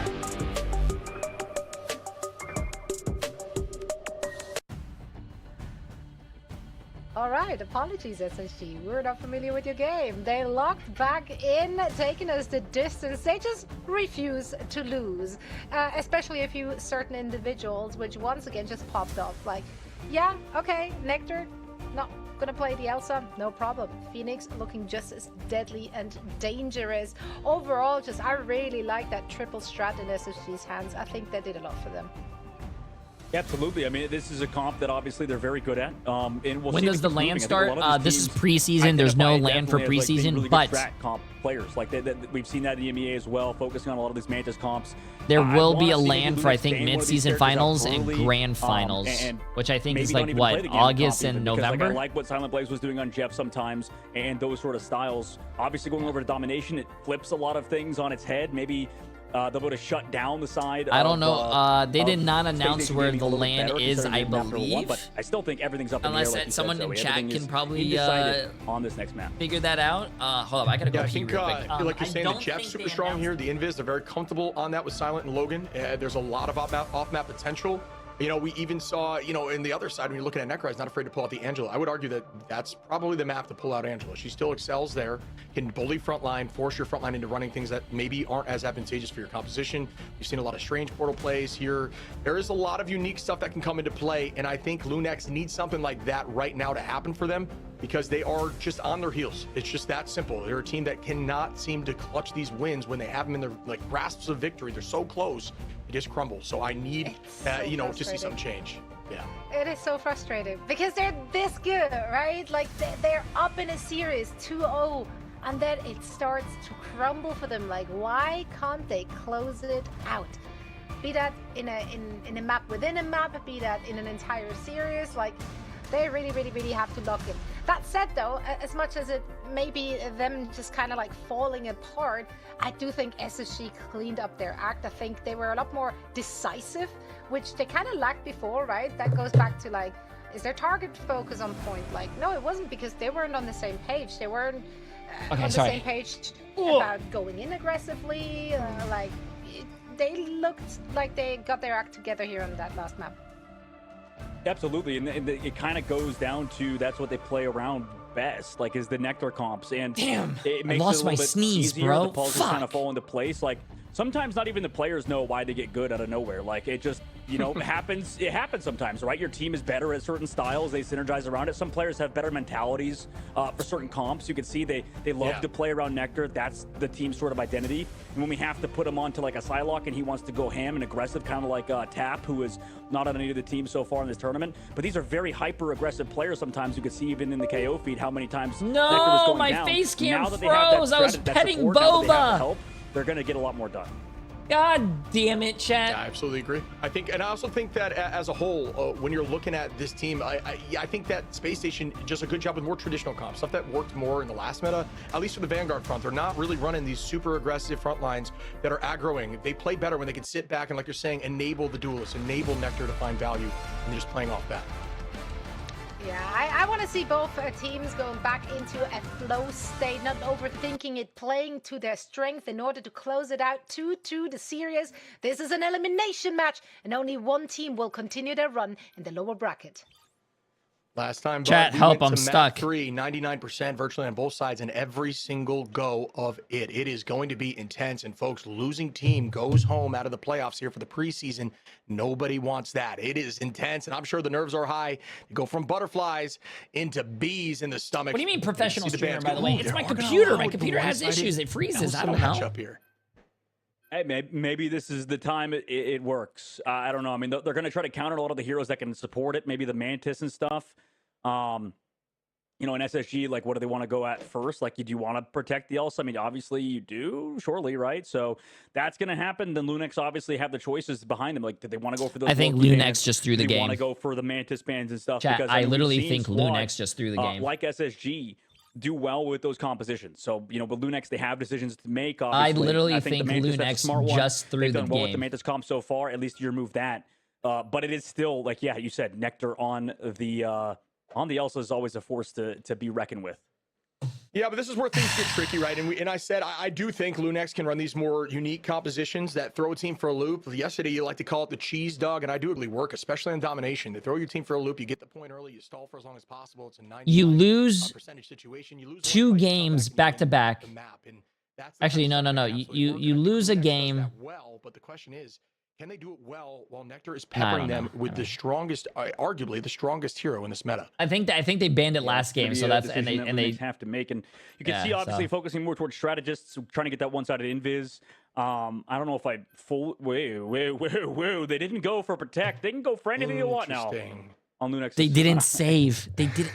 Alright, apologies SSG, we're not familiar with your game. They locked back in, taking us the distance. They just refuse to lose. Especially a few certain individuals, which once again just popped off. Like, yeah, okay, Nectar, not gonna play the Elsa, no problem. Phoenix looking just as deadly and dangerous. Overall, I really like that triple strat in SSG's hands. I think they did a lot for them. Absolutely. I mean, this is a comp that obviously they're very good at. And we'll When see does the LAN start? This is teams preseason. There's no identify it LAN for definitely as, like, being preseason, really good but strat comp players. Like we've seen that in the EMEA as well, focusing on a lot of these Mantis comps. there will be a wanna see LAN maybe for, I Lunex think, ban one of these mid-season characters finals out and early, grand finals, and which I think maybe is don't like, even play what, the game comp August even, and because, November? Like, I like what Silent Blaze was doing on Jeff sometimes, and those sort of styles. Obviously, going over to Domination, it flips a lot of things on its head. Maybe They'll be able to shut down the side. I don't know. They did not Space announce Station where Gaming the a little LAN better is, considering I they didn't have to believe. but I still think everything's up in the air. Unless Like you someone said, in Zoe. chat Everything can is probably undecided on this next map. figure that out. Hold up, I gotta go Yeah, I pee think, real quick. I feel like you're saying the don't Jeff's think super they strong announced here. The Invis, they're very comfortable on that with Silent and Logan. There's a lot of off-map potential. You know, we even saw, you know, in the other side, when you're looking at Necro, he's not afraid to pull out the Angela. I would argue that that's probably the map to pull out Angela. She still excels there, can bully frontline, force your frontline into running things that maybe aren't as advantageous for your composition. We've seen a lot of strange portal plays here. There is a lot of unique stuff that can come into play, and I think Lunex needs something like that right now to happen for them, because they are just on their heels. It's just that simple. They're a team that cannot seem to clutch these wins when they have them in their like grasps of victory. They're so close, they just crumble. So I need, you know, to see some change. Yeah. It is so frustrating because they're this good, right? Like they're up in a series 2-0 and then it starts to crumble for them. Like, why can't they close it out? Be that in a map within a map, be that in an entire series, like they really have to lock in. That said though, as much as it may be them just kind of like falling apart, I do think SSG cleaned up their act. I think they were a lot more decisive, which they kind of lacked before, right? That goes back to like, is their target focus on point? Like, no, it wasn't, because they weren't on the same page. They weren't on the same page about going in aggressively. They looked like they got their act together here on that last map. Absolutely, and it kind of goes down to that's what they play around best, like is the Nectar comps, and damn, it I makes lost it a my little bit sneeze, easier. bro. The puzzles kind of fall into place. Like sometimes not even the players know why they get good out of nowhere. Like it just, you know, happens. It happens sometimes, right? Your team is better at certain styles. They synergize around it. Some players have better mentalities for certain comps. You can see they love to play around Nectar. That's the team's sort of identity. And when we have to put him onto like a Psylocke and he wants to go ham and aggressive, kind of like Tap, who is not on any of the teams so far in this tournament. But these are very hyper-aggressive players sometimes. You can see even in the KO feed how many times Nectar was going my down. face cam Now that they have that froze. I was strat- that petting support, now that they have the Boba. help, they're going to get a lot more done. God damn it, chat. Yeah, I absolutely agree. I think, and I also think that as a whole, when you're looking at this team, I think that Space Station does a good job with more traditional comps, stuff that worked more in the last meta, at least for the Vanguard front. They're not really running these super aggressive front lines that are aggroing. They play better when they can sit back and, like you're saying, enable the duelists, enable Nectar to find value, and they're just playing off that. Yeah, I want to see both teams going back into a flow state, not overthinking it, playing to their strength in order to close it out 2-2 the series. This is an elimination match, and only one team will continue their run in the lower bracket. Last time, Chat, Bud, we help, went I'm to stuck. map 3, 99% virtually on both sides, and every single go of it. It is going to be intense, and folks, losing team goes home out of the playoffs here for the preseason. Nobody wants that. It is intense, and I'm sure the nerves are high. You go from butterflies into bees in the stomach. What do you mean professional see the streamer, bands by go, the way? "Ooh, It's they're my all computer. gonna My loud, computer has one-sided." issues. It freezes. I Little don't know. matchup here. Hey, maybe this is the time it works. I don't know. I mean, they're going to try to counter a lot of the heroes that can support it. Maybe the Mantis and stuff. You know, in SSG, like, what do they want to go at first? Like, do you want to protect the Elsa? I mean, obviously you do, surely, right? So that's going to happen. Then Lunex obviously have the choices behind them. Like, did they want to go for those? I think Loki Lunex bans? just threw the Do they game. want to go for the Mantis bans and stuff? Chat, because I mean, literally we've seen think Lunex squads, just threw the game. like SSG, do well with those compositions. So, you know, but Lunex, they have decisions to make. I Obviously. literally the think Mantis, that's a Lunex smart one. just threw They've the done well with the game. Mantis comp so far. At least you remove that. But it is still, like, yeah, you said, Nectar on the Elsa is always a force to be reckoned with. Yeah, but this is where things get tricky, right? And I said I do think Lunex can run these more unique compositions that throw a team for a loop. Yesterday, you like to call it the cheese dog, and I do really work, especially on domination. They throw your team for a loop, you get the point early, you stall for as long as possible. It's a 99% You lose situation. You lose 2 games back to back. Actually, no. You lose a game. Well, but the question is, can they do it well while Nectar is peppering them with the strongest, arguably the strongest hero in this meta? I think they banned it last game, so that's and they have to make, and you can see obviously focusing more towards strategists, trying to get that one-sided invis. I don't know if I whoa, they didn't go for protect. They can go for anything they want now on Lunex. They didn't save. They didn't.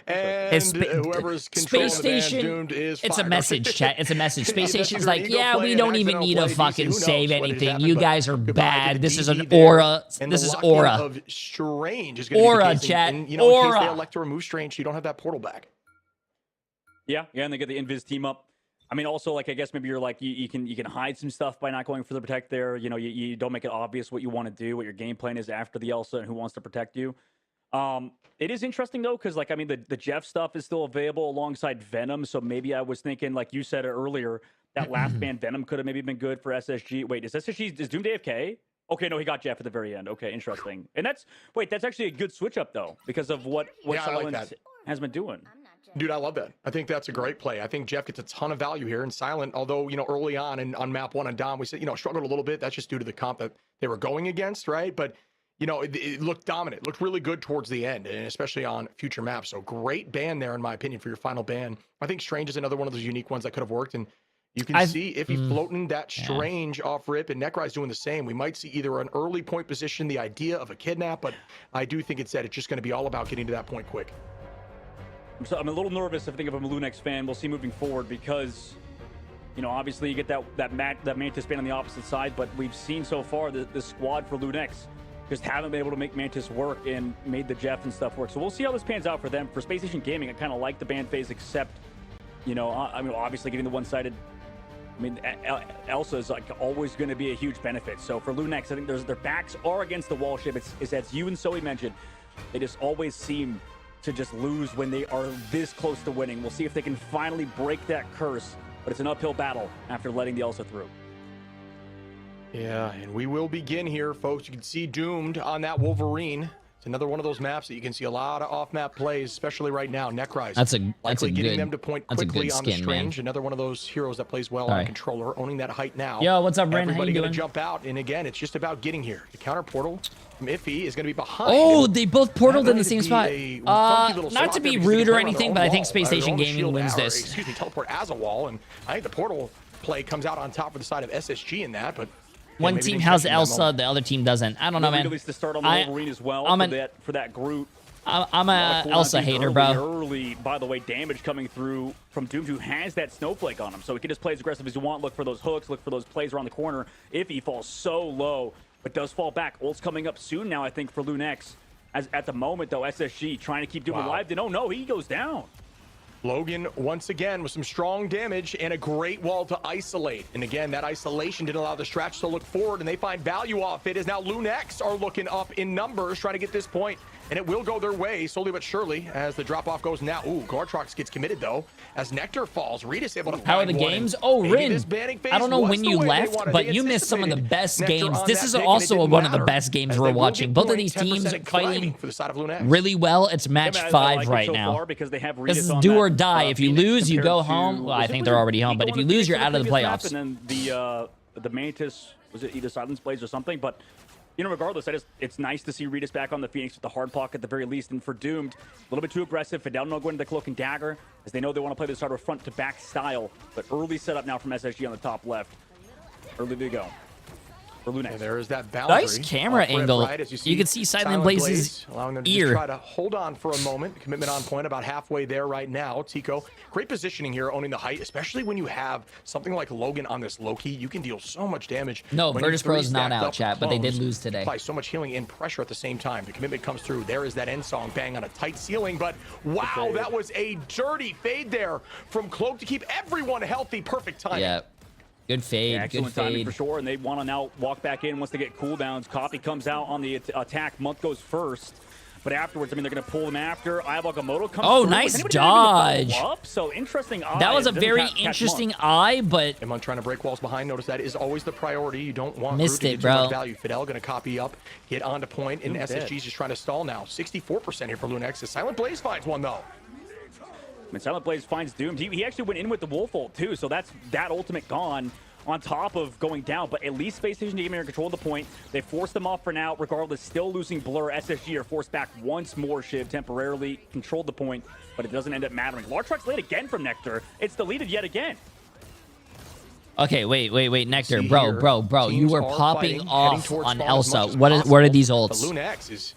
And whoever's controlling Space the band Station, doomed is it's fired. a message, chat. It's a message. Space That's Station's either like, ego yeah, play, we an don't even accidental need to play, fucking who knows save what has anything. happened, You but guys are goodbye to bad. the This is DB an there, aura. and This the is lock-in aura. of Strange is going to Aura, be the case. chat. And, you know, in case they Aura. elect to remove Strange, you don't have that portal back. Yeah, and they get the invis team up. I mean, also, like, I guess maybe you're like, you can hide some stuff by not going for the protect there. You know, you don't make it obvious what you want to do, what your game plan is after the Elsa and who wants to protect you. It is interesting, though, because, like, I mean, the Jeff stuff is still available alongside Venom. So maybe I was thinking, like you said earlier, that last ban Venom could have maybe been good for SSG. Wait, is Doomed AFK? Okay, no, he got Jeff at the very end. Okay, interesting. And that's actually a good switch up, though, because of what Silent has been doing. Dude, I love that. I think that's a great play. I think Jeff gets a ton of value here. And Silent, although, you know, early on and on map 1 on Dom, we said, you know, struggled a little bit. That's just due to the comp that they were going against, right? But, you know, it looked dominant, looked really good towards the end, and especially on future maps. So great ban there, in my opinion, for your final ban. I think Strange is another one of those unique ones that could have worked. And you can see if he's floating that Strange off rip, and Necry's doing the same. We might see either an early point position, the idea of a kidnap, but I do think it's just going to be all about getting to that point quick. So I'm a little nervous if I think of a Lunex fan. We'll see moving forward because, you know, obviously you get that Mantis ban on the opposite side, but we've seen so far the squad for Lunex just haven't been able to make Mantis work and made the Jeff and stuff work. So we'll see how this pans out for them. For Space Station Gaming, I kind of like the ban phase, except, you know, I mean, obviously getting the one-sided. I mean, Elsa is like always going to be a huge benefit. So for Lunex, I think their backs are against the wall ship. It's as you and Zoe mentioned, they just always seem to just lose when they are this close to winning. We'll see if they can finally break that curse, but it's an uphill battle after letting the Elsa through. Yeah, and we will begin here, folks. You can see Doomed on that Wolverine. It's another one of those maps that you can see a lot of off-map plays, especially right now. Necry's likely getting them to point quickly on the Strange. Another one of those heroes that plays well on controller, owning that height now. Yo, what's up, Ren? Everybody How you gonna doing? jump out, and again, it's just about getting here. The counter portal from Iffy is going to be behind. Oh, they both portaled in the same spot. Not to be rude or anything, but I think Space Station Gaming wins this. Excuse me, teleport as a wall, and I think the portal play comes out on top for the side of SSG in that, but one team has Elsa, the other team doesn't. I don't know, man. To start on the Wolverine as well for that group. I'm a Elsa hater, bro. Early, by the way, damage coming through from Doomed, who has that snowflake on him, so he can just play as aggressive as you want. Look for those hooks, look for those plays around the corner. If he falls so low, but does fall back. Ult's coming up soon now, I think, for Lunex. As at the moment, though, SSG trying to keep Doom alive. Then, oh no, he goes down. Logan, once again, with some strong damage and a great wall to isolate. And again, that isolation didn't allow the Stratch to look forward, and they find value off it as now Lunex are looking up in numbers, trying to get this point. And it will go their way, slowly but surely, as the drop-off goes now. Ooh, Gartrox gets committed, though, as Nectar falls. Rita's able to How are the games? Oh, Rin, I don't know when you left, but you missed some of the best games. This is also one of the best games we're watching. Both of these teams fighting really well. It's match 5 right now. This is do or die. If you lose, you go home. Well, I think they're already home, but if you lose, you're out of the playoffs. And then the Mantis, was it either Silence Blaze or something? But you know, regardless, it's nice to see Regis back on the Phoenix with the hard block at the very least. And for Doomed, a little bit too aggressive. Fidel no going to the Cloak and Dagger, as they know they want to play this sort of front to back style. But early setup now from SSG on the top left. Early to go. For Lunex. There is that boundary. Nice camera angle. Right, you can see Silent Blaze's allowing them to ear. Just try to hold on for a moment. Commitment on point, about halfway there right now. Tico, great positioning here, owning the height, especially when you have something like Logan on this Loki. You can deal so much damage. No, Virtus Pro is not out, chat, but they did lose today. Apply so much healing and pressure at the same time. The commitment comes through. There is that end song, bang on a tight ceiling, but wow, that was a dirty fade there from Cloak to keep everyone healthy. Perfect timing. Yeah. Good fade, yeah, excellent good fade. Timing for sure, and they want to now walk back in once they get cooldowns. Coffee comes out on the attack. Month goes first, but afterwards, I mean, they're going to pull them after. Ayabakomoto comes through. Nice dodge. So interesting eye. That was a very interesting eye, but Emon trying to break walls behind. Notice that is always the priority. You don't want missed to it, get bro. Too much value. Fidel going to copy up, get onto point, and SSG's just trying to stall now. 64% here for Lunex. The Silent Blaze finds one though. And Silent Blaze finds Doomed. He actually went in with the Wolf ult too, so that's that ultimate gone. On top of going down, but at least Space Station Gaming are controlling the point. They forced them off for now, regardless, still losing Blur. SSG are forced back once more. Shiv temporarily controlled the point, but it doesn't end up mattering. Lartrox late again from Nectar. It's deleted yet again. Okay, wait, Nectar, bro, you were popping off on Elsa. What are these ults? Lunex is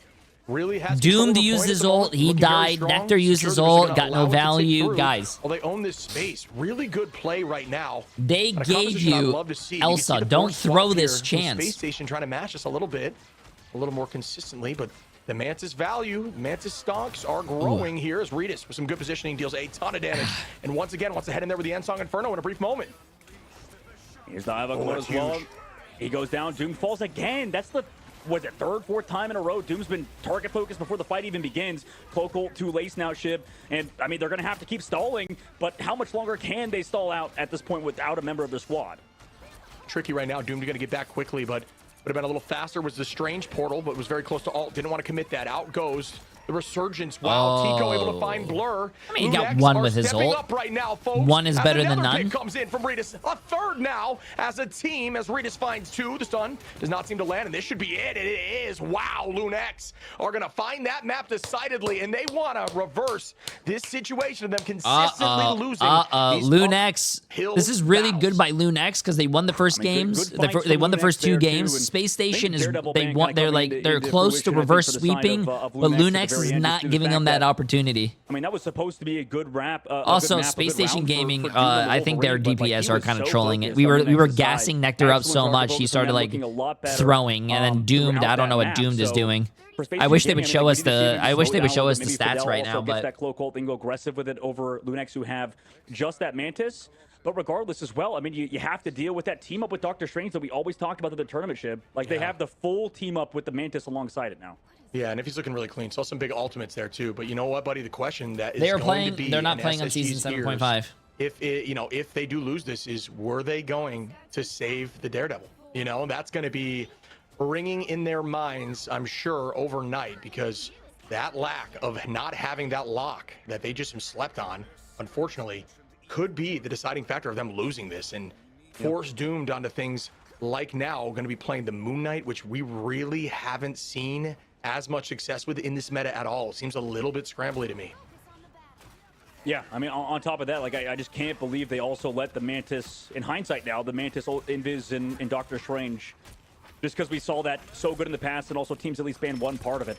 really has Doomed used his ult, he died. Nectar used his ult, got no value. Guys, well, they own this space. Really good play right now. They gave you Elsa. Don't throw this chance. Space Station trying to match us a little bit. a little more consistently, but the Mantis value, Mantis stonks are growing here as Redis with some good positioning deals a ton of damage. And once again, wants to head in there with the Ensong Inferno in a brief moment. Here's the Iva as well. He goes down. Doom falls again. That's the, was it third, fourth time in a row? Doom's been target focused before the fight even begins. Cloak too late now, Shib. And I mean, they're going to have to keep stalling, but how much longer can they stall out at this point without a member of their squad? Tricky right now. Doom going to get back quickly, but would have been a little faster was the Strange portal, but was very close to ult. Didn't want to commit that. Out goes the Resurgence. Wow, Tico able to find Blur. I mean, he got one with his ult. Up right now, folks. One is better than none. Comes in from Redis. A third now as a team, as Redis finds two. The stun does not seem to land, and this should be it. It is. Wow, Lunex are going to find that map decidedly, and they want to reverse this situation of them consistently losing. Lunex. This is really good by Lunex because they won the first games. They won the first two games. Space Station is they're close to reverse sweeping, but Lunex is not giving them that opportunity. I mean, that was supposed to be a good wrap. Also, Space Station Gaming, I think their DPS are kind of trolling it. We were gassing Nectar up so much, he started like throwing, and then Doomed. I don't know what Doomed is doing. I wish they would show us the. I wish they would show us the stats right now. But that Cloak ult and go aggressive with it over Lunex, who have just that Mantis. But regardless as well, I mean, you have to deal with that team up with Dr. Strange that we always talked about at the tournament, Shib. Like, they have the full team up with the Mantis alongside it now. Yeah, and if he's looking really clean, saw some big ultimates there too. But you know what, buddy? The question that is they're not playing on season 7.5. If they do lose this, is were they going to save the Daredevil? You know, that's going to be ringing in their minds, I'm sure, overnight, because that lack of not having that lock that they just slept on, unfortunately, could be the deciding factor of them losing this and force Doomed onto things like now going to be playing the Moon Knight, which we really haven't seen as much success with in this meta at all. It seems a little bit scrambly to me. Yeah, I mean, on top of that, like, I just can't believe they also let the Mantis, in hindsight now, the Mantis Invis in Doctor Strange, just because we saw that so good in the past, and also teams at least banned one part of it.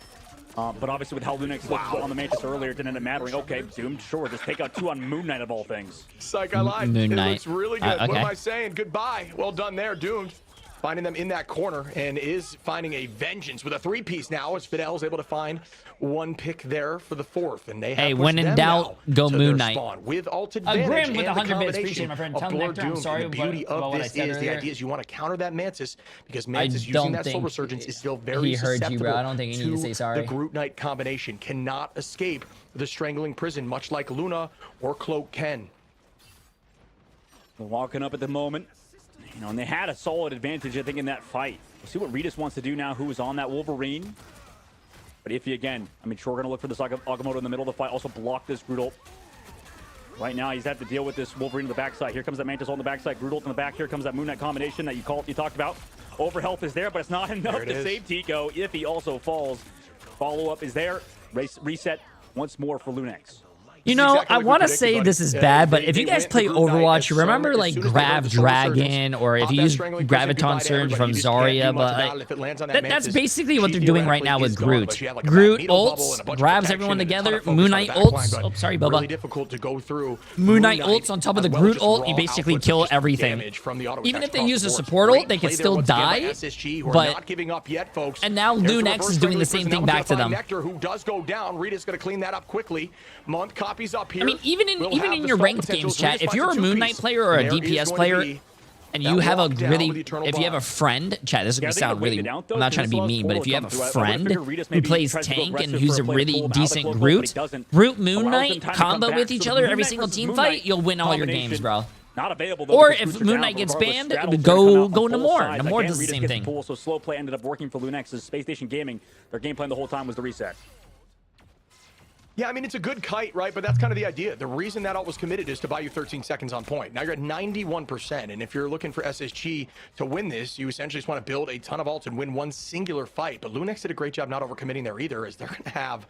But obviously with how Lunex looked on the Mantis earlier, it didn't end up mattering. Okay, Doomed, sure, just take out two on Moon Knight of all things. Psych, I lied. It looks really good. What am I saying? Goodbye. Well done there, Doomed. Finding them in that corner and is finding a vengeance with a three-piece now as Fidel's able to find one pick there for the fourth. And they have when in doubt, go Moon Knight. With ult advantage Grim with and 100 bits. Appreciate my friend. Tell Nectar I'm sorry. The beauty of this is the idea is you want to counter that Mantis because Mantis using that Soul Resurgence is still very susceptible bro. I don't think he needs to say sorry. The Groot Knight combination cannot escape the Strangling Prison, much like Luna or Cloak can. They're walking up at the moment. You know, and they had a solid advantage, I think, in that fight. We'll see what Redis wants to do now, who is on that Wolverine. But Iffy again, I mean, sure, we're going to look for this Agamotto in the middle of the fight. Also block this Groot ult. Right now, he's had to deal with this Wolverine on the backside. Here comes that Mantis on the backside. Groot ult in the back. Here comes that Moon Knight combination that you talked about. Overhealth is there, but it's not enough to save Tico. Iffy also falls. Follow-up is there. Reset once more for Lunex. You know, I want to say this is bad, but if you guys play Overwatch, you remember like Grav Dragon, or if you use Graviton Surge from Zarya, but that's basically what they're doing right now with Groot. Groot ults, grabs everyone together, Moon Knight ults. Oh, sorry, Bubba. Really difficult to go through. Moon Knight ults on top of the Groot ult, you basically kill everything. Even if they use a support ult, they can still die. But and now Lunex is doing the same thing back to them. Nectar, who does go down, Rita's going to clean that up quickly. Month copies up here. I mean, even in your ranked games, chat, if you're a Moon Knight player or a DPS player, and you have a really, if you have a friend, chat, this is going to sound really, I'm not trying to be mean, but if you have a friend who plays tank and who's a really decent Groot, Moon Knight combo with each other every single team fight, you'll win all your games, bro. Not available, or if Moon Knight gets banned, go Namor. Namor does the same thing. So slow play ended up working for Lunex's Space Station Gaming. Their game plan the whole time was the reset. Yeah, I mean, it's a good kite, right? But that's kind of the idea. The reason that ult was committed is to buy you 13 seconds on point. Now you're at 91%, and if you're looking for SSG to win this, you essentially just want to build a ton of ults and win one singular fight. But Lunex did a great job not overcommitting there either, as they're going to have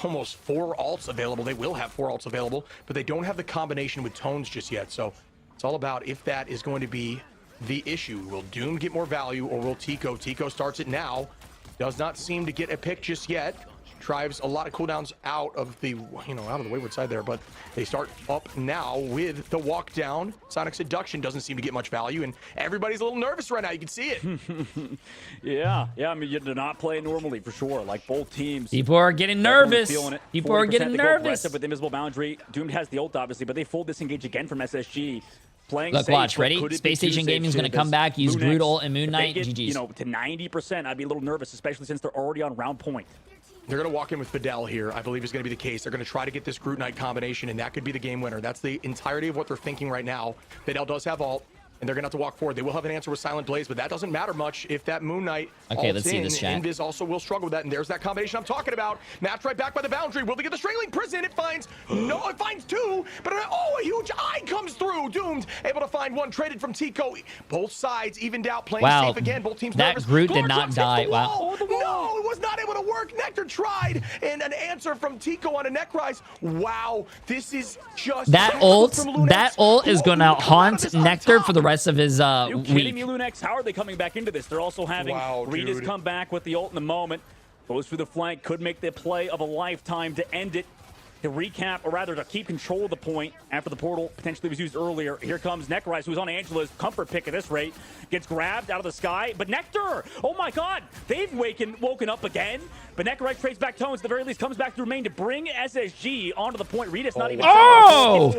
almost 4 ults available. They will have 4 ults available, but they don't have the combination with Tones just yet. So it's all about if that is going to be the issue. Will Doom get more value, or will Tico? Tico starts it now. Does not seem to get a pick just yet. drives a lot of cooldowns out of the, out of the wayward side there, but they start up now with the walk down. Sonic Seduction doesn't seem to get much value, and everybody's a little nervous right now. You can see it. Yeah, I mean, you're not playing normally for sure. Like both teams. People are getting nervous. People are 40% getting they go nervous. aggressive with Invisible Boundary. Doomed has the ult, obviously, but they full disengage again from SSG. Playing Look, safe, watch, but ready? could it be Space too Station safe Gaming's too? gonna come back, use Lunex, Brute ult and Moon if they Knight, get, GG's. to 90%, I'd be a little nervous, especially since they're already on round point. They're going to walk in with Fidel here, I believe is going to be the case. They're going to try to get this Groot Knight combination, and that could be the game winner. That's the entirety of what they're thinking right now. Fidel does have ult, and they're going to have to walk forward. They will have an answer with Silent Blaze, but that doesn't matter much if that Moon Knight Okay, ults let's see in. this chat. Invis also will struggle with that, and there's that combination I'm talking about. Matched right back by the boundary. Will they get the Strangling Prison? It finds two, but a huge eye comes through. Doomed, able to find one, traded from Tico. Both sides evened out, playing safe again. Both teams that nervous. Groot did not Glortrucks die. hits the Wow. wall. No, it was not able to work. Nectar tried, and an answer from Tico on a Necrise. Wow, this is just That ult is gonna haunt Nectar for the rest of his You kidding me, week. Lunex? How are they coming back into this? They're also having Rita's come back with the ult in the moment. Goes through the flank, could make the play of a lifetime to end it. To recap, or rather to keep control of the point after the portal potentially was used earlier. Here comes Necrise, who's on Angela's comfort pick at this rate. Gets grabbed out of the sky, but Nectar! Oh my god! They've woken up again, but Necrise trades back tones, at the very least comes back through main to bring SSG onto the point. Rita's not even on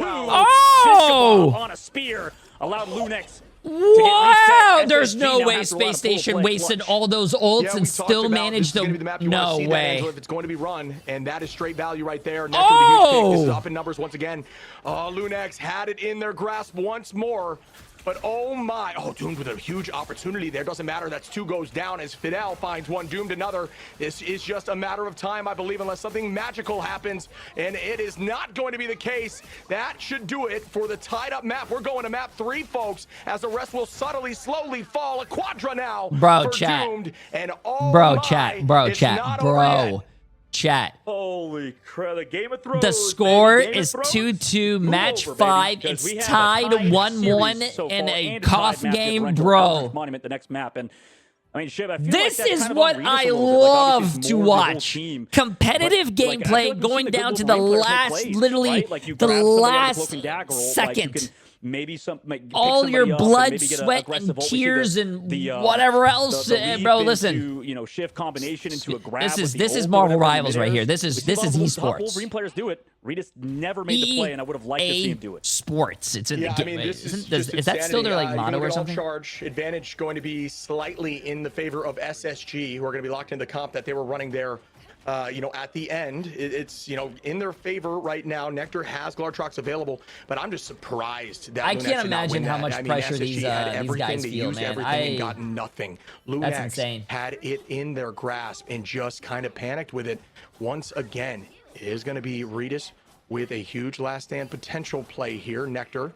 a spear. Allowed Lunex. Wow, there's no way Space Station wasted all those ults and still managed to. No way. If it's going to be run, and that is straight value right there. Oh! This is up in numbers once again. Lunex had it in their grasp once more. But oh my, Doomed with a huge opportunity there. Doesn't matter, that's two goes down as Fidel finds one, Doomed another. This is just a matter of time, I believe, unless something magical happens. And it is not going to be the case. That should do it for the tied up map. We're going to map 3, folks, as the rest will subtly, slowly fall. A quadra now for Doomed. And Chat. Holy crap, the Game of Thrones. The score is 2-2, match 5. It's tied 1-1 in a cough game, bro. Monument, the next map, and I mean, Shiv, I feel this like is kind of what I love to watch. Team, competitive gameplay going down to the last, literally the last second. Maybe all your blood, sweat, and tears, and whatever else, bro. Listen, shift combination into a grab. This is Marvel Rivals right here. This is esports. Wolverine players do it. Ritas never made the play, and I would have liked to see him do it. Sports. It's in the game. I mean, is that still their motto or something? Charge advantage going to be slightly in the favor of SSG, who are going to be locked in the comp that they were running there. At the end, it's in their favor right now. Nectar has Glortrucks available, but I'm just surprised that I can't imagine how much pressure these guys feel, man. And got nothing. That's insane. Had it in their grasp and just kind of panicked with it. Once again, it is going to be Ritas with a huge last stand potential play here. Nectar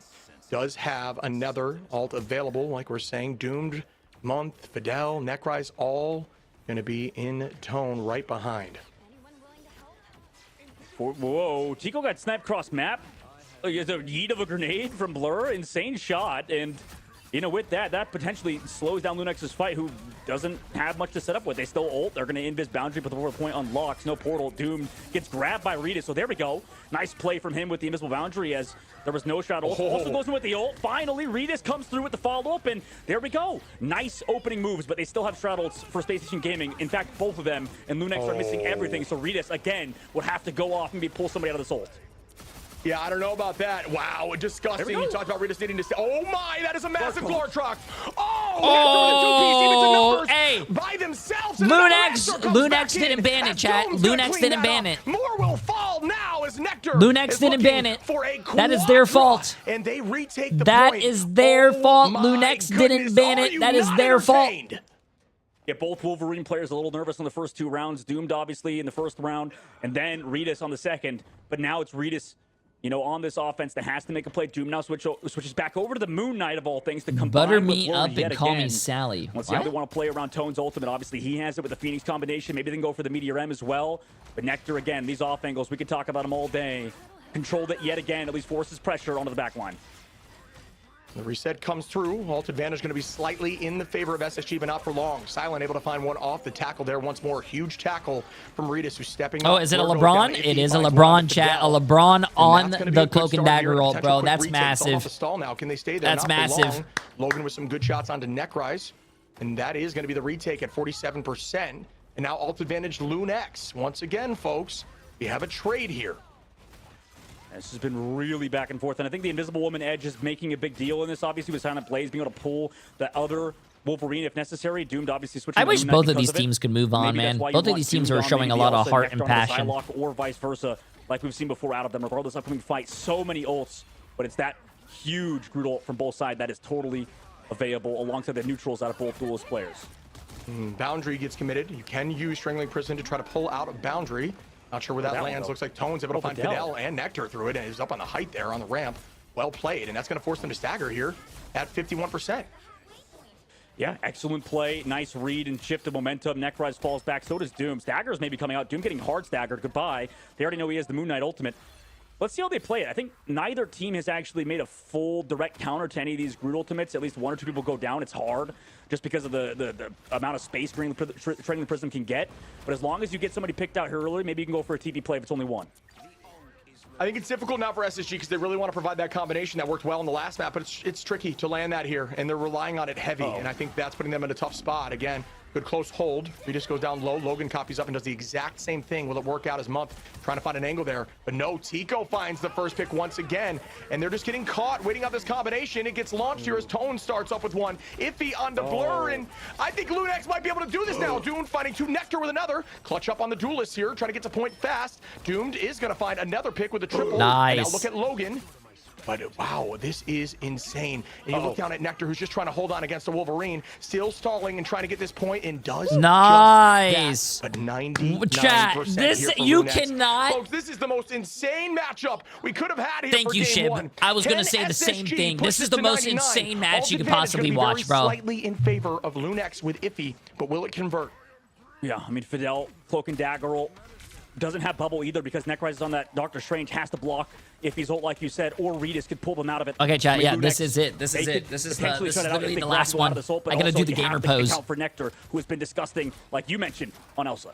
does have another ult available, like we're saying. Doomed, Month, Fidel, Necrise, all going to be in tone right behind. Whoa, Tico got sniped cross map. There's a yeet of a grenade from Blur. Insane shot. And, with that potentially slows down Lunex's fight, who doesn't have much to set up with. They still ult. They're going to invis boundary, but the forward point unlocks. No portal. Doomed gets grabbed by Rita. So there we go. Nice play from him with the invisible boundary as there was no shot ult. Also goes in with the ult. Finally, Ritas comes through with the follow-up, and there we go. Nice opening moves, but they still have strat ults for Space Station Gaming. In fact, both of them, and Lunex are missing everything. So Ritas, again, would have to go off and pull somebody out of this ult. Yeah, I don't know about that. Wow, disgusting. You talked about Ritas needing to stay. Oh my, that is a massive Glortruck. Hey, by themselves. Lunex didn't ban it, chat. Lunex didn't ban it. More will fall now as Nectar. Lunex didn't ban it. That is their fault. And they retake the That point. is their fault. Lunex didn't ban it. That is their fault. Yeah, both Wolverine players a little nervous in the first 2 rounds. Doomed, obviously, in the first round, and then Ritas on the second. But now it's Ritas, on this offense that has to make a play. Doom now switches back over to the Moon Knight of all things to combine Butter with me Blur up and call again. me Sally. Let's see how they want to play around Tone's ultimate. Obviously, he has it with the Phoenix combination. Maybe they can go for the Meteor M as well. But Nectar, again, these off angles, we could talk about them all day. Controlled it yet again, at least forces pressure onto the back line. The reset comes through. Ult advantage going to be slightly in the favor of SSG, but not for long. Silent able to find one off the tackle there once more. Huge tackle from Regis, who's stepping up. Oh, is it a LeBron? It is a LeBron, chat. A LeBron on the Cloak and Dagger ult, bro. That's massive. Stall now. Can they stay there? That's not massive. Logan with some good shots onto Necrise. And that is going to be the retake at 47%. And now ult advantage Lunex. Once again, folks, we have a trade here. This has been really back and forth, and I think the Invisible Woman edge is making a big deal in this, obviously, with Silent Blaze being able to pull the other Wolverine if necessary. Doomed obviously switching. I wish both of these teams could move on, man. Both of these teams are showing a lot of heart and passion. Or vice versa, like we've seen before out of them, regardless of upcoming fight. So many ults, but it's that huge Groot ult from both sides that is totally available alongside the neutrals out of both duelist players. Boundary gets committed. You can use Strangling Prison to try to pull out of Boundary. Not sure where that lands. Looks like Tone's able to find Fidel and Nectar through it, and he's up on the height there on the ramp. Well played, and that's going to force them to stagger here at 51%. Yeah, excellent play. Nice read and shift of momentum. Necrise falls back. So does Doom. Stagger's maybe coming out. Doom getting hard staggered. Goodbye. They already know he has the Moon Knight ultimate. Let's see how they play it. I think neither team has actually made a full direct counter to any of these Groot ultimates. At least one or two people go down. It's hard just because of the amount of space Strangling Prism can get. But as long as you get somebody picked out here early, maybe you can go for a TP play if it's only one. I think it's difficult now for SSG because they really want to provide that combination that worked well in the last map, but it's tricky to land that here, and they're relying on it heavy, and I think that's putting them in a tough spot. Again, good close hold. Regis goes down low. Logan copies up and does the exact same thing. Will it work out as Month trying to find an angle there? But no, Tico finds the first pick once again, and they're just getting caught waiting out this combination. It gets launched here as Tone starts up with one. Iffy on the blur, and I think Lunex might be able to do this now. Doomed finding two, Nectar with another. Clutch up on the duelist here, trying to get to point fast. Doomed is going to find another pick with a triple. Nice. And now look at Logan. But wow, this is insane. And you look down at Nectar, who's just trying to hold on against the Wolverine, still stalling and trying to get this point, and does nice. Just that. But 99% Chat, this here for you Lunex. cannot. Folks, this is the most insane matchup we could have had here. Thank for you, game Shib. one. I was gonna say the same thing. This is the most insane match you could possibly watch, bro. Slightly in favor of Lunex with Iffy, but will it convert? Yeah, I mean, Fidel, Cloak and Dagger ult, doesn't have bubble either because Necrise is on that. Doctor Strange has to block if he's ult, like you said, or Regis could pull them out of it. Okay, chat. Yeah, Lunex, this is it. This is it. This is literally the last one. I gotta do the gamer pose. For Nectar, who has been disgusting, like you mentioned on Elsa.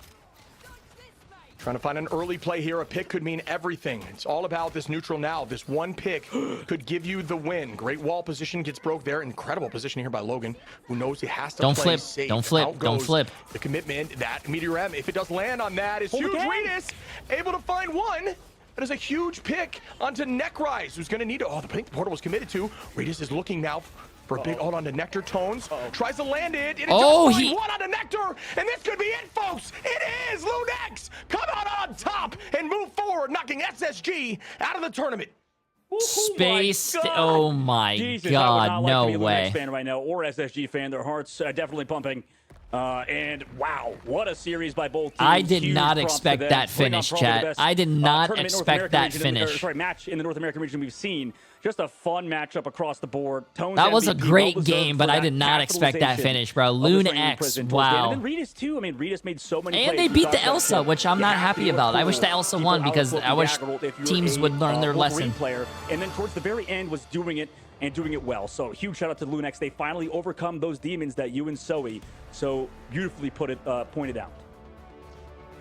Trying to find an early play here. A pick could mean everything. It's all about this neutral now. This one pick could give you the win. Great wall position gets broke there. Incredible position here by Logan, who knows he has to Don't play flip. safe. Don't flip. Out Don't goes flip. The commitment, that Meteor M, if it does land on that, is huge. Regis able to find one. That is a huge pick onto Necrise, who's going to need to. Oh, the pink portal was committed to. Regis is looking now for a big ult onto Nectar. Tones tries to land it. And it just finds one onto Nectar, and this could be it, folks. It is Lunex come out on top and move forward, knocking SSG out of the tournament. Space. Oh my Jesus, God, I would not no like to be a way. Lunex fan right now, or SSG fan. Their hearts definitely pumping. And wow, what a series by both teams. I did Huge not props expect to them. that finish, chat. I did not expect that finish. Match in the North American region we've seen. Just a fun matchup across the board. Tones That was a MVP, great well game, but I did not expect that finish, bro. Lunex, wow. And then Regis too. I mean, Regis made so many And they beat the Elsa, which I'm not happy about. I wish the Elsa won because I wish teams would learn their lesson. Player. And then towards the very end was doing it and doing it well. So huge shout out to Lunex. They finally overcome those demons that you and Zoe so beautifully pointed out.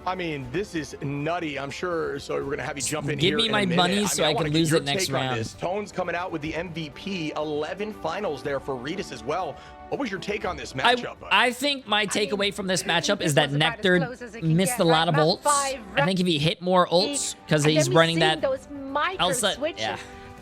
I mean, this is nutty. I'm sure. So we're gonna have you jump in Give here. me my money so I can lose it next round. Tone's coming out with the MVP. 11 finals there for Regis as well. What was your take on this matchup? I think my takeaway from this matchup is that Nectar missed a lot of ults. I think if he hit more ults, because he's running that those micro Elsa. switches. Yeah.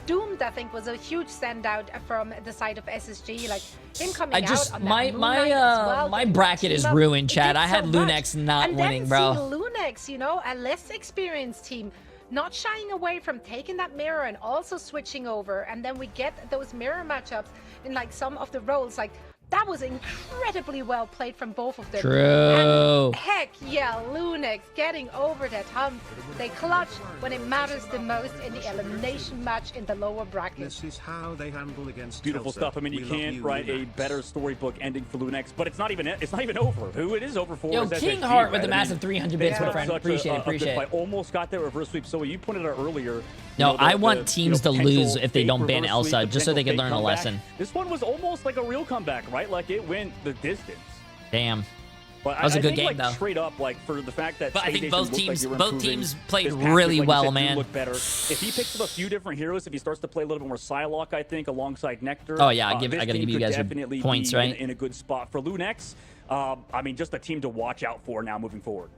Doomed, I think, was a huge standout from the side of SSG. Like him coming I just out on that my bracket is ruined, Chad. I had Lunex not winning, bro. Lunex, you know, a less experienced team, not shying away from taking that mirror and also switching over, and then we get those mirror matchups in like some of the roles, like That was incredibly well played from both of them. True. And heck yeah, Lunex getting over that hump. They clutch when it matters the most in the elimination match in the lower bracket. This is how they handle against Beautiful Tulsa. stuff. I mean, you We love can't you, write a Lunex. better storybook ending for Lunex, but it's not even over. Who it is over for Yo, is King SSG, Heart with right? the I massive mean, 300 they bits, put my up friend. such Appreciate it, a good appreciate fight. it. Almost got that reverse sweep. So you pointed out earlier. No, I want the, teams to potential lose if they fake don't ban reverse Elsa, sweep, just so they can potential learn a fake lesson. comeback. This one was almost like a real comeback, right? Like it went the distance. Damn. But That was a good think, game, like, though. Straight up, like for the fact that But I think Station both looked like teams- they were both improving teams played this past really week, like you well, said, do man. Look better. If he picks up a few different heroes, if he starts to play a little bit more Psylocke, I think, alongside Nectar. Oh, yeah, I this gotta team give you could guys your definitely points, be right? in a good spot for Lunex. I mean, just a team to watch out for now moving forward.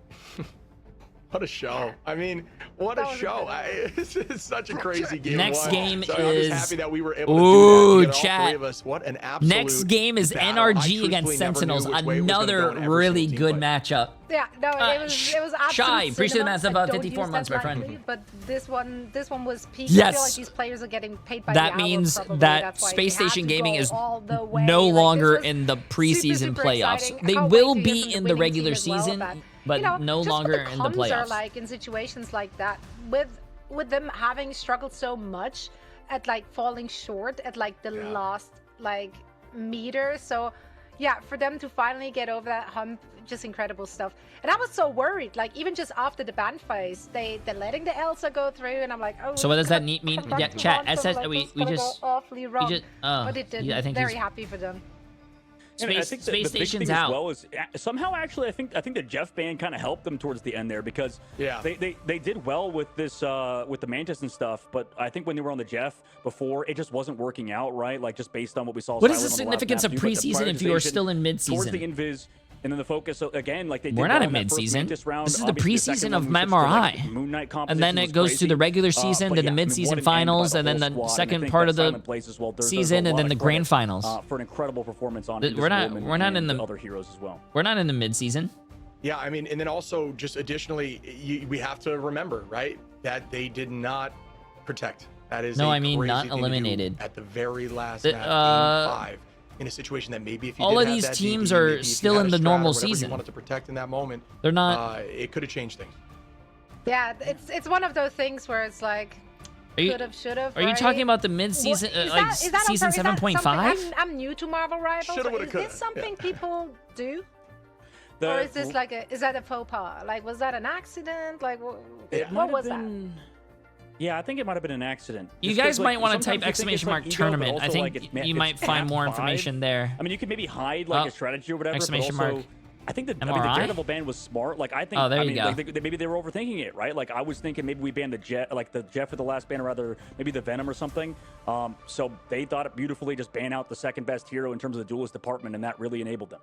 What a show. I mean, what a show. It's such a crazy game. Next game so I'm is... just happy that we were able to Ooh, do that. chat. All three of us. What an absolute Next game is battle. I NRG truthfully against never knew Sentinels. which way it was gonna go Another in every really single good team matchup. Yeah, no, it was absolute Shy, appreciate the cinema. massive I about don't 54 use months, that my friend. lightly, But this one was peak. I Yes. feel like these players are getting paid by That the hour, means probably. that That's why Space they had Station to Gaming go is all the way. no Like, this longer was in the super, preseason super playoffs. exciting. They Can't will wait to hear be from in the the winning regular team as well, season, that, but you know, no just what longer in the comms are playoffs. like in situations like that, with them having struggled so much at like falling short at like the last like meter. So yeah, for them to finally get over that hump, just incredible stuff. And I was so worried, like even just after the ban phase, they're letting the Elsa go through, and I'm like, oh. So what does that mean? come Yeah, back to chat. Quantum, SS, like, we it's gonna go just awfully wrong. But it didn't. I think Very he's happy for them. And I Space, think Space the big Station's thing out. as well is somehow actually I think the Jeff ban kind of helped them towards the end there because they did well with this with the Mantis and stuff, but I think when they were on the Jeff before it just wasn't working out right, like just based on what we saw. What is the Silent on significance last of map too, but the preseason if you are prioritization still in towards the mid-season? invis? And then the focus again, like they did We're not well in in that first mid-season. Mantis round. This is the Obviously, preseason second of one we switched to, like, MRI. Moon Knight And competition then it was goes to crazy. the regular season, But then yeah, the I mean, mid-season what an end by finals, the and then whole the squad, and I second think part that of the Silent plays as well. There's a season, and lot then of the grand credit, finals. for an incredible performance on We're not in the other heroes as well. We're not in the mid-season. Yeah, I mean, and then also just additionally, we have to remember, right, that they did not protect. That is No, a I mean crazy not thing to do eliminated. at the very last The- map, game 5, in a situation that maybe if you all did of have these that teams DD, are maybe if you still had in a the strat or normal whatever you season. wanted to protect in that moment, They're not. it could have changed things. Yeah, it's one of those things where it's like Are you- could have, should have. Are you talking about the mid-season, like season 7.5? I'm new to Marvel Rivals. Shoulda, woulda, Is coulda, this something people do? The- Or is this like is that a faux pas? Like, was that an accident? Like, It might what have was been- Yeah, I think it might have been an accident. You Just 'cause, guys might like, want to sometimes type you think it's, exclamation like, mark ego, but tournament. I also, think like, it's you might find map more 5. information there. I mean, you could maybe hide like Oh, a strategy or whatever, but exclamation also, mark. I think the MRI? Daredevil ban was smart. Like I think, Oh, there I you mean, go. like maybe they were overthinking it, right? Like I was thinking maybe we banned the Jet, like the Jet for the last ban, or rather maybe the Venom or something. So they thought it beautifully, just ban out the second best hero in terms of the duelist department, and that really enabled them.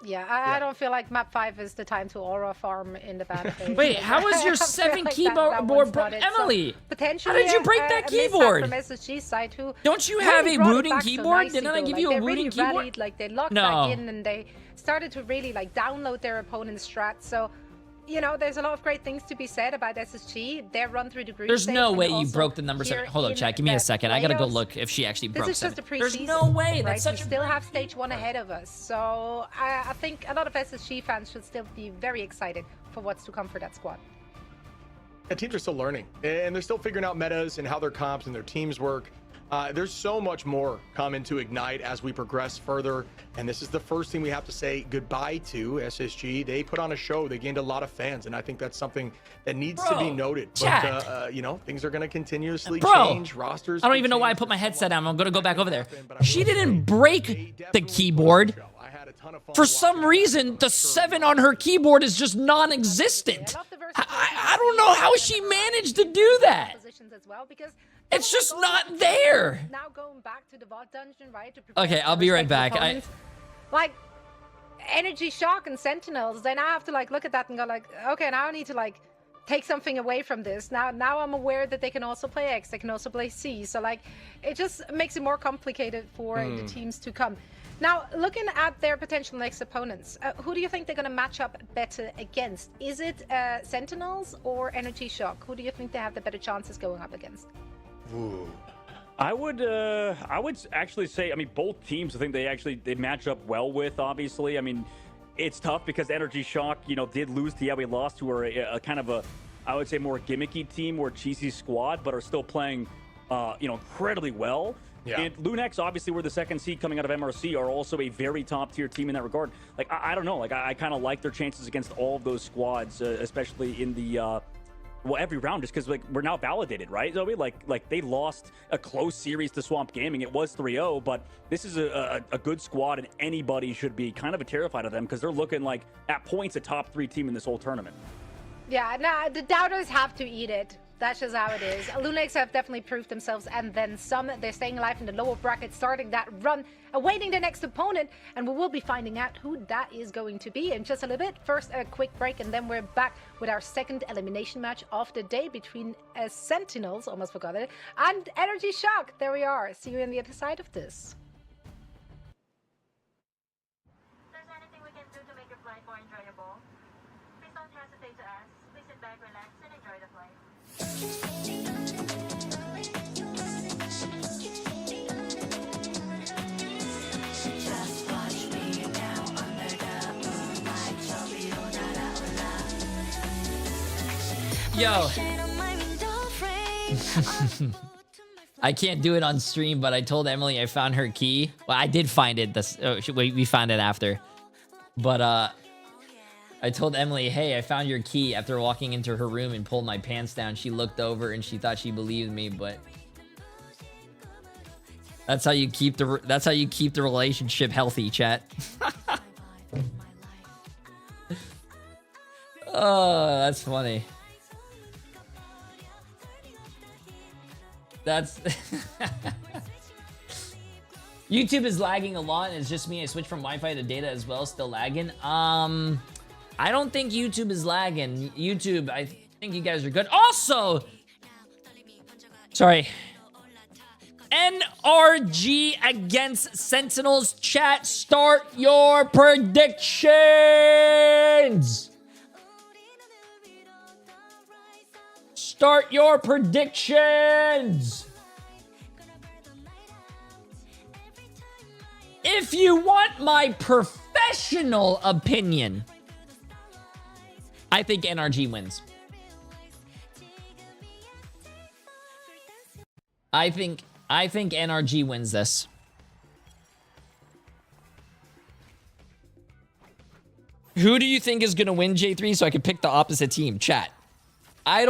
Yeah, I don't feel like map 5 is the time to aura farm in the ban phase. Wait, how was your I feel 7 like keyboard that board one's broke? not it. So Emily, potentially, how did you break that a mishap keyboard? From SSG side, who Don't you really have a brought it rooting back so keyboard? nicely, Didn't I though. give Like, you a they rooting really keyboard? Rallied, like they locked No. back in and they started to really like download their opponent's strat. So, you know, there's a lot of great things to be said about SSG. Their run through the group. There's stage no and way you also broke the number here 7. Hold on, in chat. Give me a the second. I gotta go playoffs. look if she actually broke This is 7. just a preseason. There's no way. That's right? such We still have stage 1 ahead of us. So I think a lot of SSG fans should still be very excited for what's to come for that squad. Yeah, teams are still learning, and they're still figuring out metas and how their comps and their teams work. There's so much more coming to Ignite as we progress further, and this is the first thing we have to say goodbye to. SSG, they put on a show. They gained a lot of fans, and I think that's something that needs to be noted. chat. But, you know, things are going to continuously Bro, change. Rosters. I don't even know why I put my headset on. I'm gonna go back over there. She didn't break the keyboard. For some reason, the 7 on her keyboard is just non-existent. I don't know how she managed to do that. Positions as well, because It's just not there. now going back to the bot dungeon, right? To Okay, I'll be right back. Like Energy Shock and Sentinels, then I have to like look at that and go like, okay, now I need to like take something away from this. Now I'm aware that they can also play X, they can also play C. So like, it just makes it more complicated for the teams to come. Now, looking at their potential next opponents, who do you think they're going to match up better against? Is it Sentinels or Energy Shock? Who do you think they have the better chances going up against? Ooh. I would actually say, I mean, both teams, I think they match up well with, obviously. I mean, it's tough because Energy Shock, you know, did lose to we lost, who are a kind of a, I would say, more gimmicky team, more cheesy squad, but are still playing, you know, incredibly well. Yeah. And Lunex, obviously, we're the second seed coming out of MRC, are also a very top-tier team in that regard. Like, I don't know. Like, I kind of like their chances against all of those squads, especially in the... well, every round, just because like we're now validated, right, Zoe? Like they lost a close series to Swamp Gaming. It was 3-0, but this is a good squad, and anybody should be kind of terrified of them because they're looking like at points a top 3 team in this whole tournament. Yeah, nah, the doubters have to eat it. That's just how it is. Lunex have definitely proved themselves, and then some. They're staying alive in the lower bracket, starting that run, awaiting the next opponent, and we will be finding out who that is going to be in just a little bit. First, a quick break, and then we're back with our second elimination match of the day between Sentinels, almost forgot it, and Energy Shock. There we are. See you on the other side of this. If there's anything we can do to make your flight more enjoyable, please don't hesitate to ask. Please sit back, relax, and enjoy the flight. Yo. I can't do it on stream, but I told Emily I found her key. Well, I did find it. We found it after. But I told Emily, hey, I found your key after walking into her room and pulled my pants down. She looked over and she thought she believed me, but that's how you keep the relationship healthy, chat. Oh, that's funny. That's YouTube is lagging a lot, and it's just me. I switched from Wi-Fi to data as well, still lagging. I don't think YouTube is lagging. YouTube, I think you guys are good. Also, sorry. NRG against Sentinels. Chat, start your predictions. Start your predictions. If you want my professional opinion, I think NRG wins. I think NRG wins this. Who do you think is going to win, J3, so I can pick the opposite team? Chat. I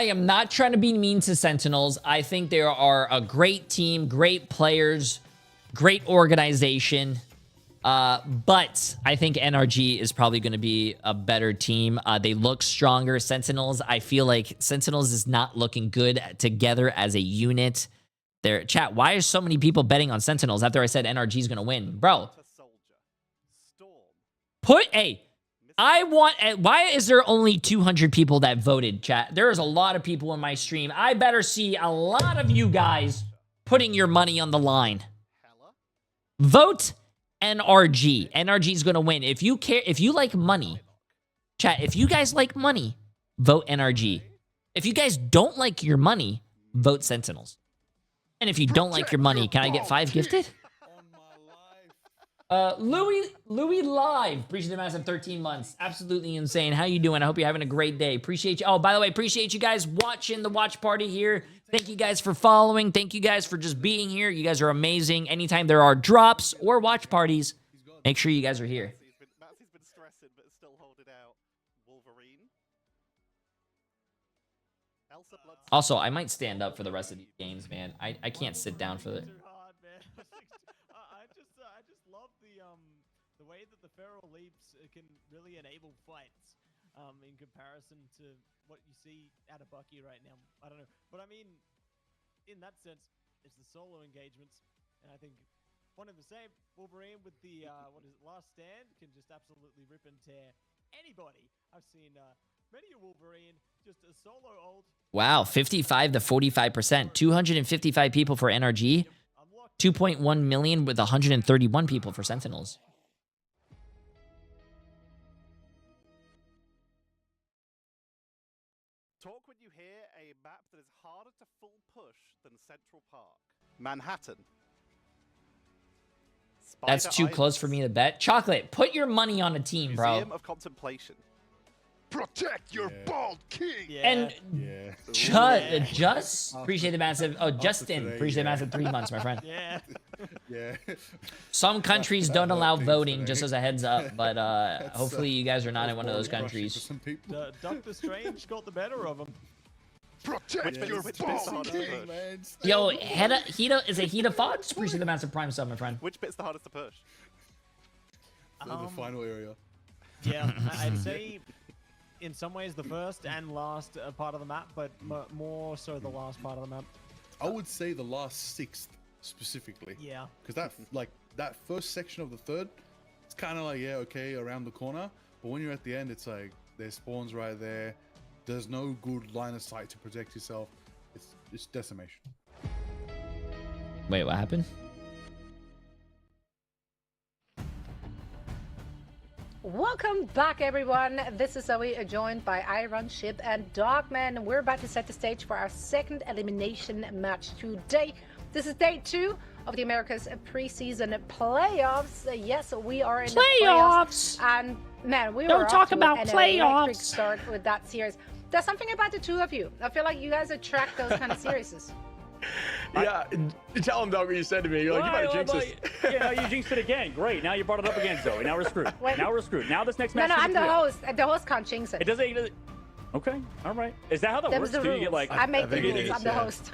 am not trying to be mean to Sentinels. I think they are a great team, great players, great organization. But I think NRG is probably going to be a better team. They look stronger. Sentinels, I feel like Sentinels is not looking good together as a unit. There, chat, why are so many people betting on Sentinels after I said NRG is going to win? Bro, why is there only 200 people that voted, chat? There is a lot of people in my stream. I better see a lot of you guys putting your money on the line. Vote NRG. NRG is going to win. If you care, if you like money, chat, if you guys like money, vote NRG. If you guys don't like your money, vote Sentinels. And if you don't like your money, can I get 5 gifted? Louis Live. Appreciate the massive 13 months. Absolutely insane. How you doing? I hope you're having a great day. Appreciate you. Oh, by the way, appreciate you guys watching the watch party here. Thank you guys for following. Thank you guys for just being here. You guys are amazing. Anytime there are drops or watch parties, make sure you guys are here. Maxie's been stressing, but still holding out. Wolverine. Also, I might stand up for the rest of these games, man. I can't sit down for the... The way that the feral leaps can really enable fights in comparison to what you see out of Bucky right now. I don't know. But I mean, in that sense, it's the solo engagements. And I think one and the same, Wolverine with the, Last Stand can just absolutely rip and tear anybody. I've seen many a Wolverine, just a solo ult. Wow, 55 to 45%. 255 people for NRG. 2.1 million with 131 people for Sentinels. Talk when you hear a map that is harder to full push than Central Park. Manhattan. That's too close for me to bet. Chocolate, put your money on a team, bro. Museum of Contemplation. Protect your bald king. And just appreciate the massive. Oh, Justin, appreciate the massive 3 months, my friend. Yeah. Yeah. Some countries don't allow voting, just as a heads up. But hopefully, you guys are not in one of those countries. Doctor Strange got the better of him. Protect your bald king. Yo, Hida is a Hida VODs. Appreciate the massive prime sub, my friend. Which bit's the hardest to push? The final area. Yeah, I'd say in some ways the first and last part of the map, but more so the last part of the map. I would say the last sixth specifically. Yeah. Because that first section of the third, it's kind of like, yeah, okay, around the corner. But when you're at the end, it's like there's spawns right there. There's no good line of sight to protect yourself. It's decimation. Wait, what happened? Welcome back, everyone. This is Zoe, joined by Iron Ship and Dogman. We're about to set the stage for our second elimination match today. This is day 2 of the America's preseason playoffs. Yes, we are in the playoffs. And man, we were talk off to about an playoffs. electric start with that series. There's something about the two of you. I feel like you guys attract those kind of series. Yeah, tell him, dog, what you said to me. You're like, you might have jinxed us. Yeah, you jinxed it again. Great. Now you brought it up again, Zoe. Now we're screwed. Now we're screwed. Now this next match. No, I'm the host. The host can't jinx it. It doesn't. Okay. All right. Is that how that works? The too? rules. You get like. I make the rules. I'm the host.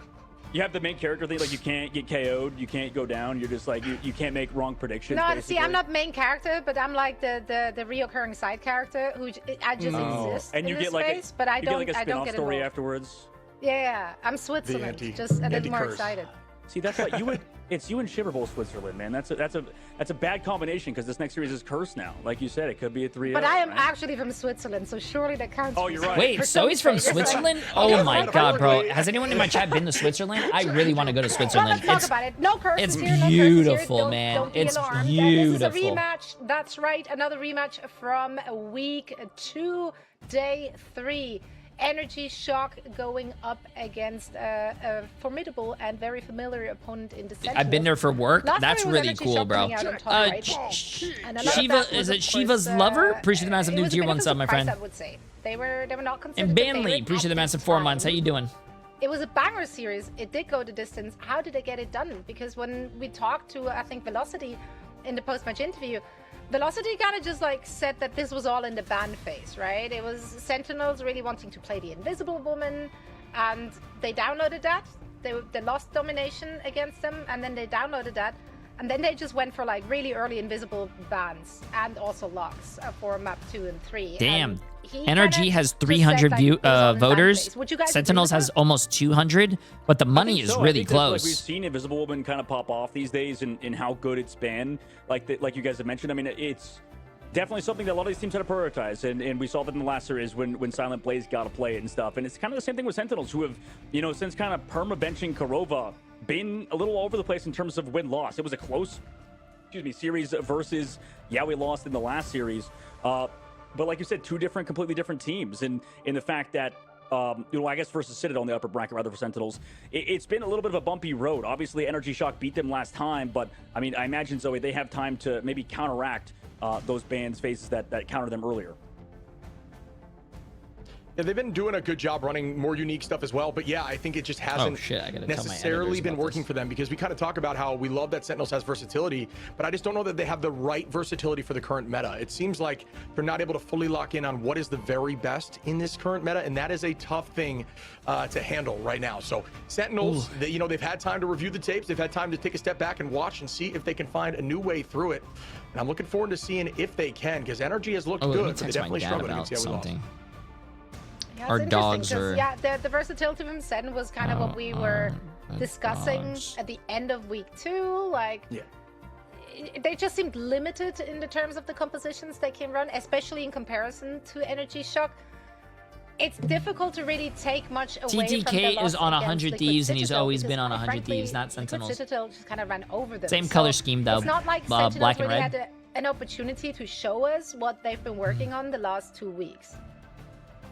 You have the main character thing, like you can't get KO'd, you can't go down. You're just like you can't make wrong predictions. No, basically. see, I'm not main character, but I'm like the reoccurring side character who I just exist and you in get this like space, but I don't. Get like a I don't spin-off get story involved. afterwards. Yeah, I'm Switzerland, just a little more excited. See, that's what you would. It's you and Shiverbowl Switzerland, man. That's a bad combination because this next series is cursed now. Like you said, it could be a 3-0. But I am right? actually from Switzerland, so surely that counts. Oh, you're right. Wait, so he's from Switzerland? Oh my god, bro. Has anyone in my chat been to Switzerland? I really want to go to Switzerland. Well, let's talk about it. No curses it's here, no beautiful, curses here. man. Don't be It's alarmed. beautiful. This is a rematch. That's right, another rematch from week 2, day 3. Energy Shock going up against a formidable and very familiar opponent in the Sentinels. I've been there for work. Last That's time it was really Energy cool, Shock bro. coming out on top, right? And a lot of Shiva, that is was, it of Shiva's course, lover? Appreciate the massive it new was a tier bit 1 of a sub, my surprise, friend. I would say. They were not considered And the Banley, favorite appreciate the at massive the 4 time. months. How you doing? It was a banger series. It did go the distance. How did they get it done? Because when we talked to, I think, Velocity in the post-match interview, Velocity kind of just like said that this was all in the ban phase, right? It was Sentinels really wanting to play the Invisible Woman, and they downloaded that. They lost domination against them, and then they downloaded that, and then they just went for like really early invisible bans and also locks for map 2 and 3. Damn. And he NRG kinda has just 300 said, like, it was all in ban voters. phase. Would you guys Sentinels agree with has that? almost 200, but the money is So, I really think that, like, close. we've seen Invisible Woman kind of pop off these days and how good it's been. Like you guys have mentioned. I mean, it's definitely something that a lot of these teams had to prioritize, and we saw that in the last series when Silent Blaze got to play it and stuff. And it's kind of the same thing with Sentinels, who have, since kind of perma-benching Karova, been a little all over the place in terms of win-loss. It was a close, series versus, we lost in the last series. But like you said, two completely different teams, and in the fact that, I guess versus Citadel in the upper bracket, rather, for Sentinels, it's been a little bit of a bumpy road. Obviously, Energy Shock beat them last time, but, I mean, I imagine, Zoe, they have time to maybe counteract those bans' phases that countered them earlier. Yeah, they've been doing a good job running more unique stuff as well, but yeah, I think it just hasn't necessarily been working for them, because we kind of talk about how we love that Sentinels has versatility, but I just don't know that they have the right versatility for the current meta. It seems like they're not able to fully lock in on what is the very best in this current meta, and that is a tough thing to handle right now. So Sentinels, they've had time to review the tapes, they've had time to take a step back and watch and see if they can find a new way through it, and I'm looking forward to seeing if they can, because Energy has looked good, but they definitely struggled against the something. Yeah, Our it's dogs interesting, are. 'cause, yeah, the versatility from Sen was kind of what we were discussing at the end of week 2. Like, they just seemed limited in the terms of the compositions they can run, especially in comparison to Energy Shock. It's difficult to really take much away from TTK the is loss on against 100 Liquid Thieves, and he's Citadel, always because, been on quite 100 frankly, Thieves, not Liquid Sentinels. Citadel just kind of ran over them. Same So color scheme, though. It's not like Sentinels black and really red. had an opportunity to show us what they've been working on the last 2 weeks.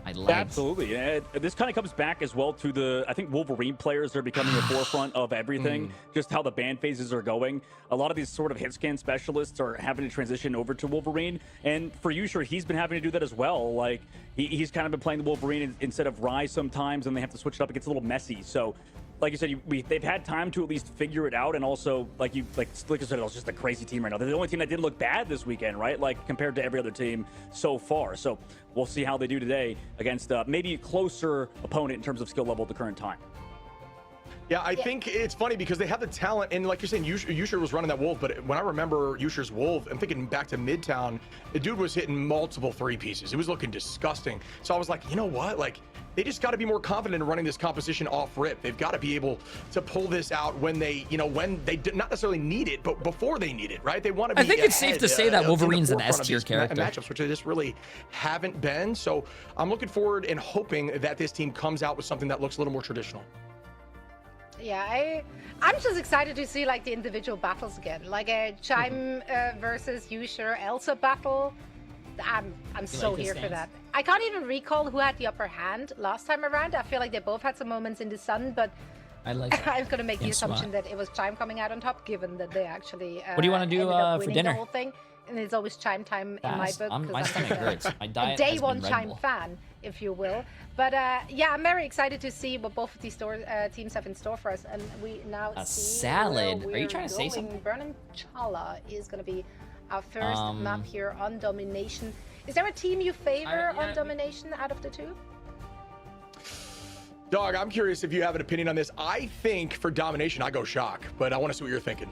my legs. Absolutely. And this kind of comes back as well to the, I think Wolverine players are becoming the forefront of everything, just how the ban phases are going. A lot of these sort of hit scan specialists are having to transition over to Wolverine. And for Yusher, he's been having to do that as well. Like, he's kind of been playing the Wolverine instead of Ryze sometimes, and they have to switch it up. It gets a little messy. So, like you said, they've had time to at least figure it out, and also, like you said, it was just a crazy team right now. They're the only team that didn't look bad this weekend, right? Like, compared to every other team so far. So we'll see how they do today against maybe a closer opponent in terms of skill level at the current time. Yeah, I think it's funny because they have the talent, and like you're saying, Yusher was running that Wolf, but when I remember Yusher's Wolf, I'm thinking back to Midtown, the dude was hitting multiple 3-pieces. It was looking disgusting. So I was like, you know what? Like, they just got to be more confident in running this composition off rip. They've got to be able to pull this out when they, when they not necessarily need it, but before they need it, right? They want to be I think it's safe to say that Wolverine's an S-tier character. Matchups, which they just really haven't been. So I'm looking forward and hoping that this team comes out with something that looks a little more traditional. Yeah, I'm just excited to see like the individual battles again, like a Chime versus Yusher Elsa battle. I'm so here for that. I can't even recall who had the upper hand last time around. I feel like they both had some moments in the sun, but I like I'm gonna make the assumption that it was Chime coming out on top, given that they actually what do you want to do for dinner? The whole thing. And it's always Chime time in my book. My stomach hurts. My diet a day has one been Chime fan, if you will. But yeah, I'm very excited to see what both of these teams have in store for us. And we now see salad. Are you trying to say something? Burning Chala is going to be our first map here on Domination. Is there a team you favor on Domination out of the two? Dog, I'm curious if you have an opinion on this. I think for Domination, I go Shock, but I want to see what you're thinking.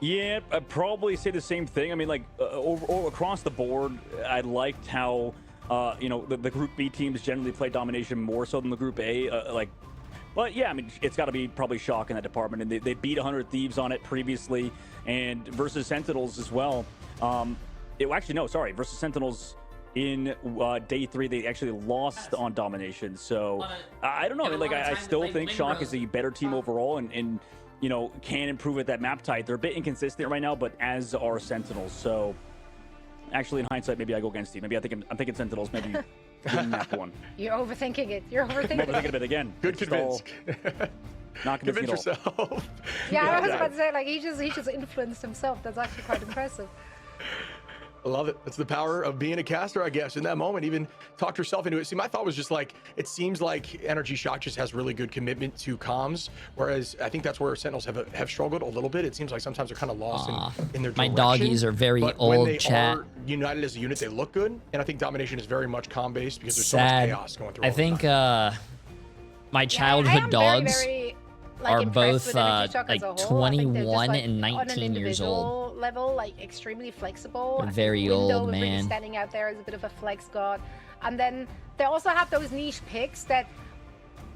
Yeah, I'd probably say the same thing. I mean, like, across the board, I liked how, the Group B teams generally play Domination more so than the Group A. But yeah, I mean, it's got to be probably Shock in that department. And they beat 100 Thieves on it previously, and versus Sentinels as well. Versus Sentinels in day 3, they actually lost on Domination. So I don't know. I mean, I still think Shock is a better team overall, and can improve at that map type. They're a bit inconsistent right now, but as are Sentinels. So actually, in hindsight, maybe I go against you. Maybe I'm thinking Sentinels. Maybe map 1. You're overthinking it. You're overthinking it. I'm overthinking it again. Good convince. Not convince yourself. Yeah, I was about to say, like, he just influenced himself. That's actually quite impressive. I love it. That's the power of being a caster, I guess. In that moment, even talked herself into it. See, my thought was just like, it seems like Energy Shock just has really good commitment to comms, whereas I think that's where Sentinels have struggled a little bit. It seems like sometimes they're kind of lost in their direction. My doggies are very but old, when they chat. are united as a unit, they look good. And I think Domination is very much comm-based because there's so much chaos going through. I think my childhood dogs are both like 21 and 19 years old. Level, like extremely flexible. They're very Window old, really man. Standing out there as a bit of a flex god, and then they also have those niche picks that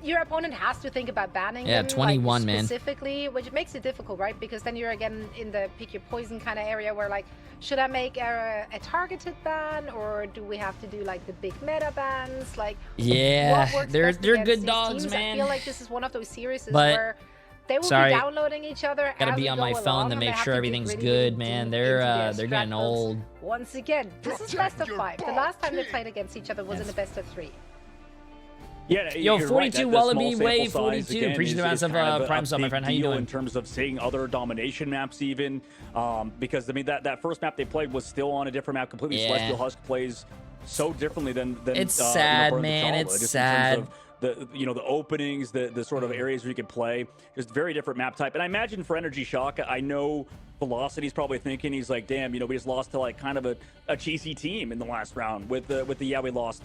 your opponent has to think about banning. Yeah, them, 21, man. Specifically, which makes it difficult, right? Because then you're again in the pick your poison kind of area where like, should I make a targeted ban, or do we have to do like the big meta bans? Like, yeah, they're good dogs, man. I feel like this is one of those series but where they will be downloading each other. Gotta be on my phone to make sure everything's good, man. They're getting old. Once again, this is best of 5. The last time they played against each other was in the best of 3. Yeah, yo, 42 Wallaby Way 42. Again, appreciate the amount of Prime Sub, my friend. How you doing? In terms of seeing other Domination maps, even because I mean that first map they played was still on a different map completely. Celestial Husk plays so differently than it's sad, man. It's sad. The openings, the sort of areas where you can play, just very different map type. And I imagine for Energy Shock, I know Velocity's probably thinking, he's like, damn, we just lost to like kind of a cheesy team in the last round with the we lost.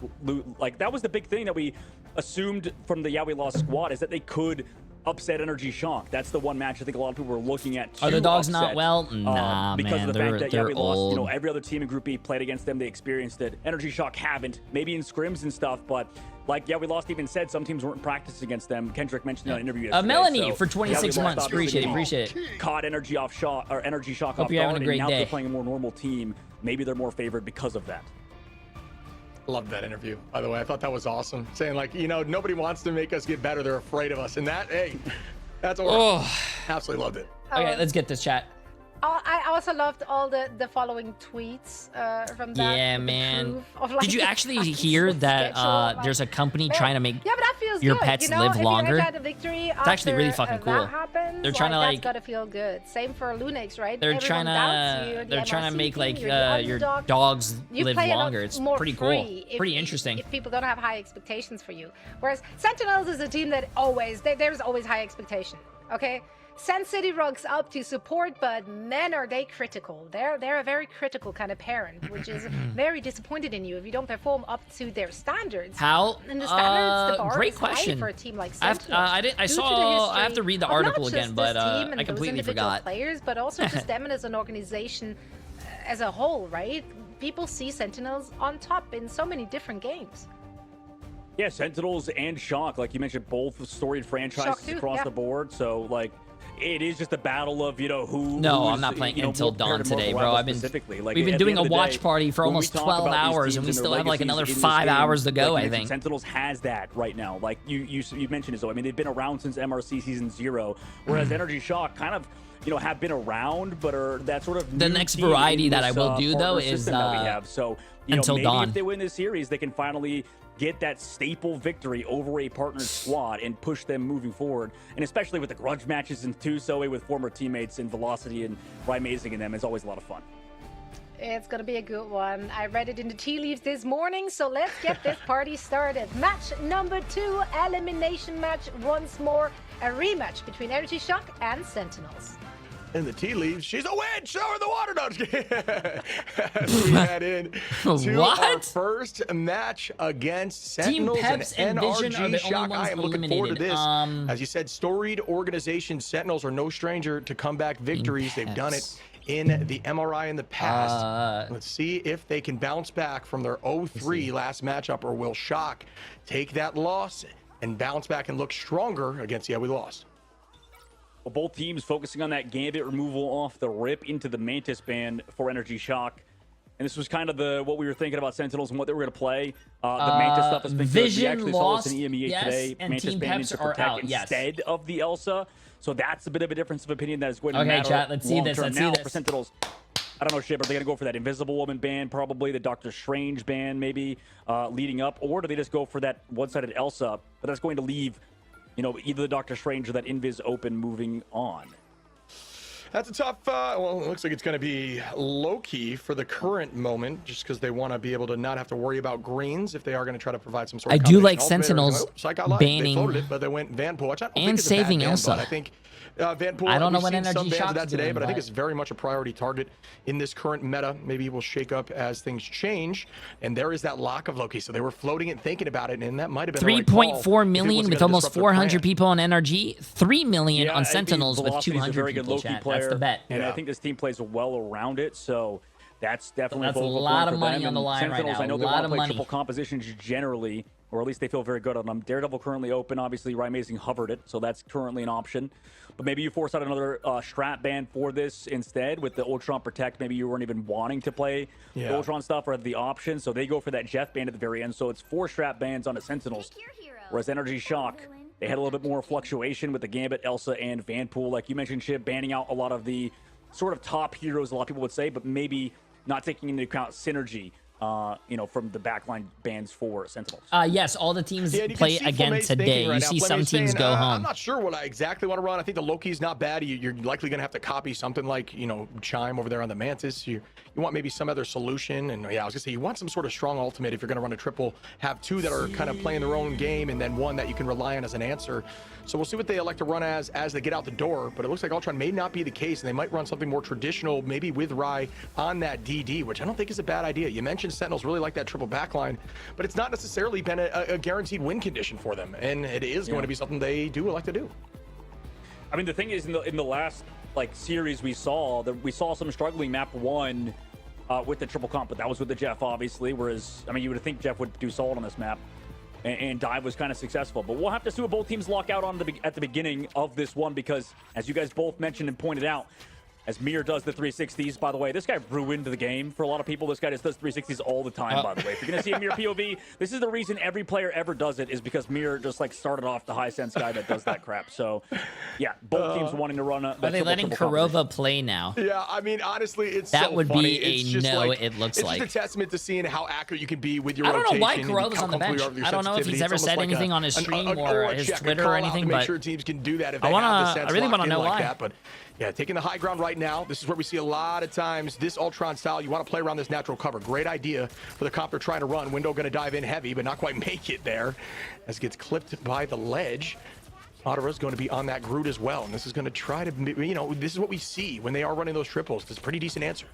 Like that was the big thing that we assumed from the we lost squad, is that they could upset Energy Shock. That's the one match I think a lot of people were looking at. Are the dogs not well? Nah, because man, of the fact that they're we old. lost. Every other team in Group B played against them. They experienced it. Energy Shock haven't. Maybe in scrims and stuff, but like we lost even said some teams weren't practicing against them. Kendrick mentioned in an interview yesterday. Melanie so, for 26 months. Appreciate it. Caught Energy Shock off Hope you're having a great now day. They're playing a more normal team. Maybe they're more favored because of that. Loved that interview, by the way. I thought that was awesome. Saying like, nobody wants to make us get better. They're afraid of us. And that, hey, that's what absolutely loved it. Okay, let's get this, chat. I also loved all the following tweets from that. Yeah, with the man. proof of, like, Did you actually hear that schedule, there's a company trying to make yeah, but that feels your good, pets you know? live If longer? you had a victory It's actually really after, fucking cool. That happens, They're trying to that's like gotta feel good. Same for Lunix, right? they're Everyone trying doubts you, to the they're trying MRC to make team, like you're the your underdog. dogs You live play a lot longer. It's more pretty cool. free Pretty interesting. If people don't have high expectations for you. Whereas Sentinels is a team that there's always high expectation. Okay? Send City Rugs up to support, but man, are they critical. They're a very critical kind of parent, which is very disappointed in you if you don't perform up to their standards. How? And the standards, the bar Great is question. high for a team like I have Sentinels. I have to read the Due to article history again, of but not just this team and I those completely individual forgot. Players, but also just them as an organization as a whole, right? People see Sentinels on top in so many different games. Yeah, Sentinels and Shock, like you mentioned, both storied franchises too, across yeah. the board. So, like, it is just a battle of, who. No, who's, I'm not playing more Until Dawn prepared and more today, bro. reliable I've been specifically. Like, we've been at the doing a end of the watch day, party for when we almost talk 12 about these hours, and we teams still their have like legacies another in this 5 game, hours to go. like you I mentioned, think Sentinels has that right now. Like you mentioned it, so I mean, they've been around since MRC season 0, whereas Energy Shock kind of. Have been around, but are that sort of the new next team variety in that I this, will do though partner is system that we have. So Until maybe Dawn. if they win this series, they can finally get that staple victory over a partnered squad and push them moving forward. And especially with the grudge matches in 2 Soe with former teammates in Velocity and Amazing in them, is always a lot of fun. It's gonna be a good one. I read it in the tea leaves this morning, so let's get this party started. Match number 2, elimination match once more. A rematch between Energy Shock and Sentinels. In the tea leaves, she's a witch. So are the water dogs. As we head in to our first match against Sentinels Peps and and Vision are NRG the Shock. only I ones am looking forward to eliminated. this. As you said, storied organization Sentinels are no stranger to comeback victories. They've done it in the MRI in the past. Let's see if they can bounce back from their 0-3 last matchup, or will Shock take that loss and bounce back and look stronger against, we lost. Well, both teams focusing on that Gambit removal off the rip into the Mantis ban for Energy Shock. And this was kind of what we were thinking about Sentinels and what they were going to play. The Mantis stuff has been Vision good. We actually saw this lost, in EMEA yes, today. and Mantis Team banned Peps into are Protect out, yes. instead of the Elsa. So that's a bit of a difference of opinion that is going to Okay, matter chat, let's see this, long-term. let's see Now this. for Sentinels, I don't know, Shib, are they going to go for that Invisible Woman ban, probably the Doctor Strange ban, maybe leading up, or do they just go for that one-sided Elsa? But that's going to leave, either the Doctor Strange or that Invis open moving on. That's a tough, well, it looks like it's going to be low-key for the current moment, just because they want to be able to not have to worry about greens if they are going to try to provide some sort of I do like combination. Sentinels Banning they banning floated it, but they went Vanpool, which I don't think and is a bad saving ban, Elsa. but I think Vanpool, I don't know we've what seen some Energy bans of Shock's that today, doing, but I think but- it's very much a priority target in this current meta. Maybe it will shake up as things change, and there is that lock of Loki. So they were floating it, thinking about it, and that might have been the right call 3.4 if it million wasn't with gonna almost disrupt their 400 plan. people on NRG, 3 million Yeah, on I think Sentinels with Velocity's a 200 very good people. Loki Chat. player, That's the bet. and I think this team plays well around it. So that's definitely That's a vocal lot point of for money them. on the And line right Sentinels, now, I know a they lot want to of play money. triple compositions generally, or at least they feel very good on them. Daredevil currently open. Obviously, Amazing hovered it, so that's currently an option. But maybe you force out another strat ban for this instead with the Ultron Protect. Maybe you weren't even wanting to play the Ultron stuff or have the option, so they go for that Jeff ban at the very end. So it's 4 strat bans on the Sentinels. Whereas Energy Shock, they had a little bit more fluctuation with the Gambit, Elsa, and Vanpool. Like you mentioned, Shib, banning out a lot of the sort of top heroes, a lot of people would say, but maybe not taking into account synergy, from the backline bans for Sentinels. Yes, all the teams Yeah, and you play can see again Flame's today. thinking right You now. see Flame's some teams saying, go home. I'm not sure what I exactly want to run. I think the Loki's not bad. You're likely going to have to copy something like, Chime over there on the Mantis. You want maybe some other solution. And yeah, I was going to say, you want some sort of strong ultimate if you're going to run a triple. Have 2 that are kind of playing their own game, and then 1 that you can rely on as an answer. So we'll see what they elect to run as they get out the door. But it looks like Ultron may not be the case, and they might run something more traditional, maybe with Rai on that DD, which I don't think is a bad idea. You mentioned Sentinels really like that triple backline, but it's not necessarily been a guaranteed win condition for them, and it is going to be something they do elect to do. I mean, the thing is, in the last series we saw some struggling map 1 with the triple comp, but that was with the Jeff, obviously. Whereas, I mean, you would think Jeff would do solid on this map, and Dive was kind of successful. But we'll have to see what both teams lock out on at the beginning of this one, because as you guys both mentioned and pointed out, as Mir does the 360s. By the way, this guy ruined the game for a lot of people. This guy just does 360s all the time, by the way. If you're going to see a Mir POV, this is the reason every player ever does it, is because Mir just like started off the high sense guy that does that crap. So, yeah, both teams wanting to run a... Are they letting Kurova play now? Yeah, I mean, honestly, it's that so would funny. be It's a just no, like, it looks it's like. just a testament to seeing how accurate you can be with your I don't know why rotation and Kurova's on the how bench. comfortable you are with your I don't know if he's sensitivity. ever It's said almost like anything on his stream an or aura his check, a Twitter call or out to anything, make but sure teams can do that if I they have the sense really locked want to in know like why. that. But yeah, taking the high ground right now. This is where we see a lot of times this Ultron style. You want to play around this natural cover. Great idea for the comp they're trying to run. Window going to dive in heavy, but not quite make it there, as it gets clipped by the ledge. Ottawa's going to be on that Groot as well, and this is going to try to, you know, this is what we see when they are running those triples. It's a pretty decent answer.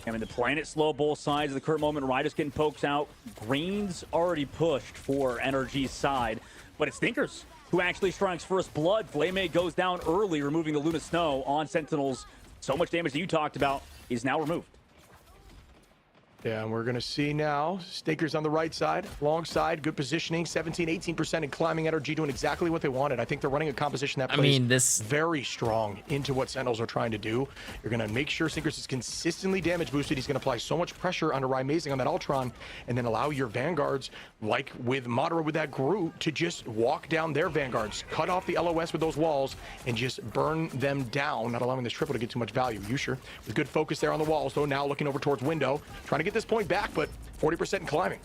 I mean, they're playing it slow both sides at the current moment. Ryder's getting pokes out. Green's already pushed for NRG's side, but it's Stinkers who actually strikes first blood. Flame goes down early, removing the Luna Snow on Sentinels. So much damage that you talked about is now removed. Yeah, and we're going to see now Stinkers on the right side, long side, good positioning, 17, 18% and climbing energy, doing exactly what they wanted. I think they're running a composition that plays very strong into what Sentinels are trying to do. You're going to make sure Stinkers is consistently damage boosted. He's going to apply so much pressure onto Amazing on that Ultron, and then allow your Vanguards, like with Madara with that Groot, to just walk down their Vanguards, cut off the LOS with those walls, and just burn them down, not allowing this triple to get too much value. Yusher with good focus there on the walls, though, now looking over towards Window, trying to get this point back, but 40% in climbing.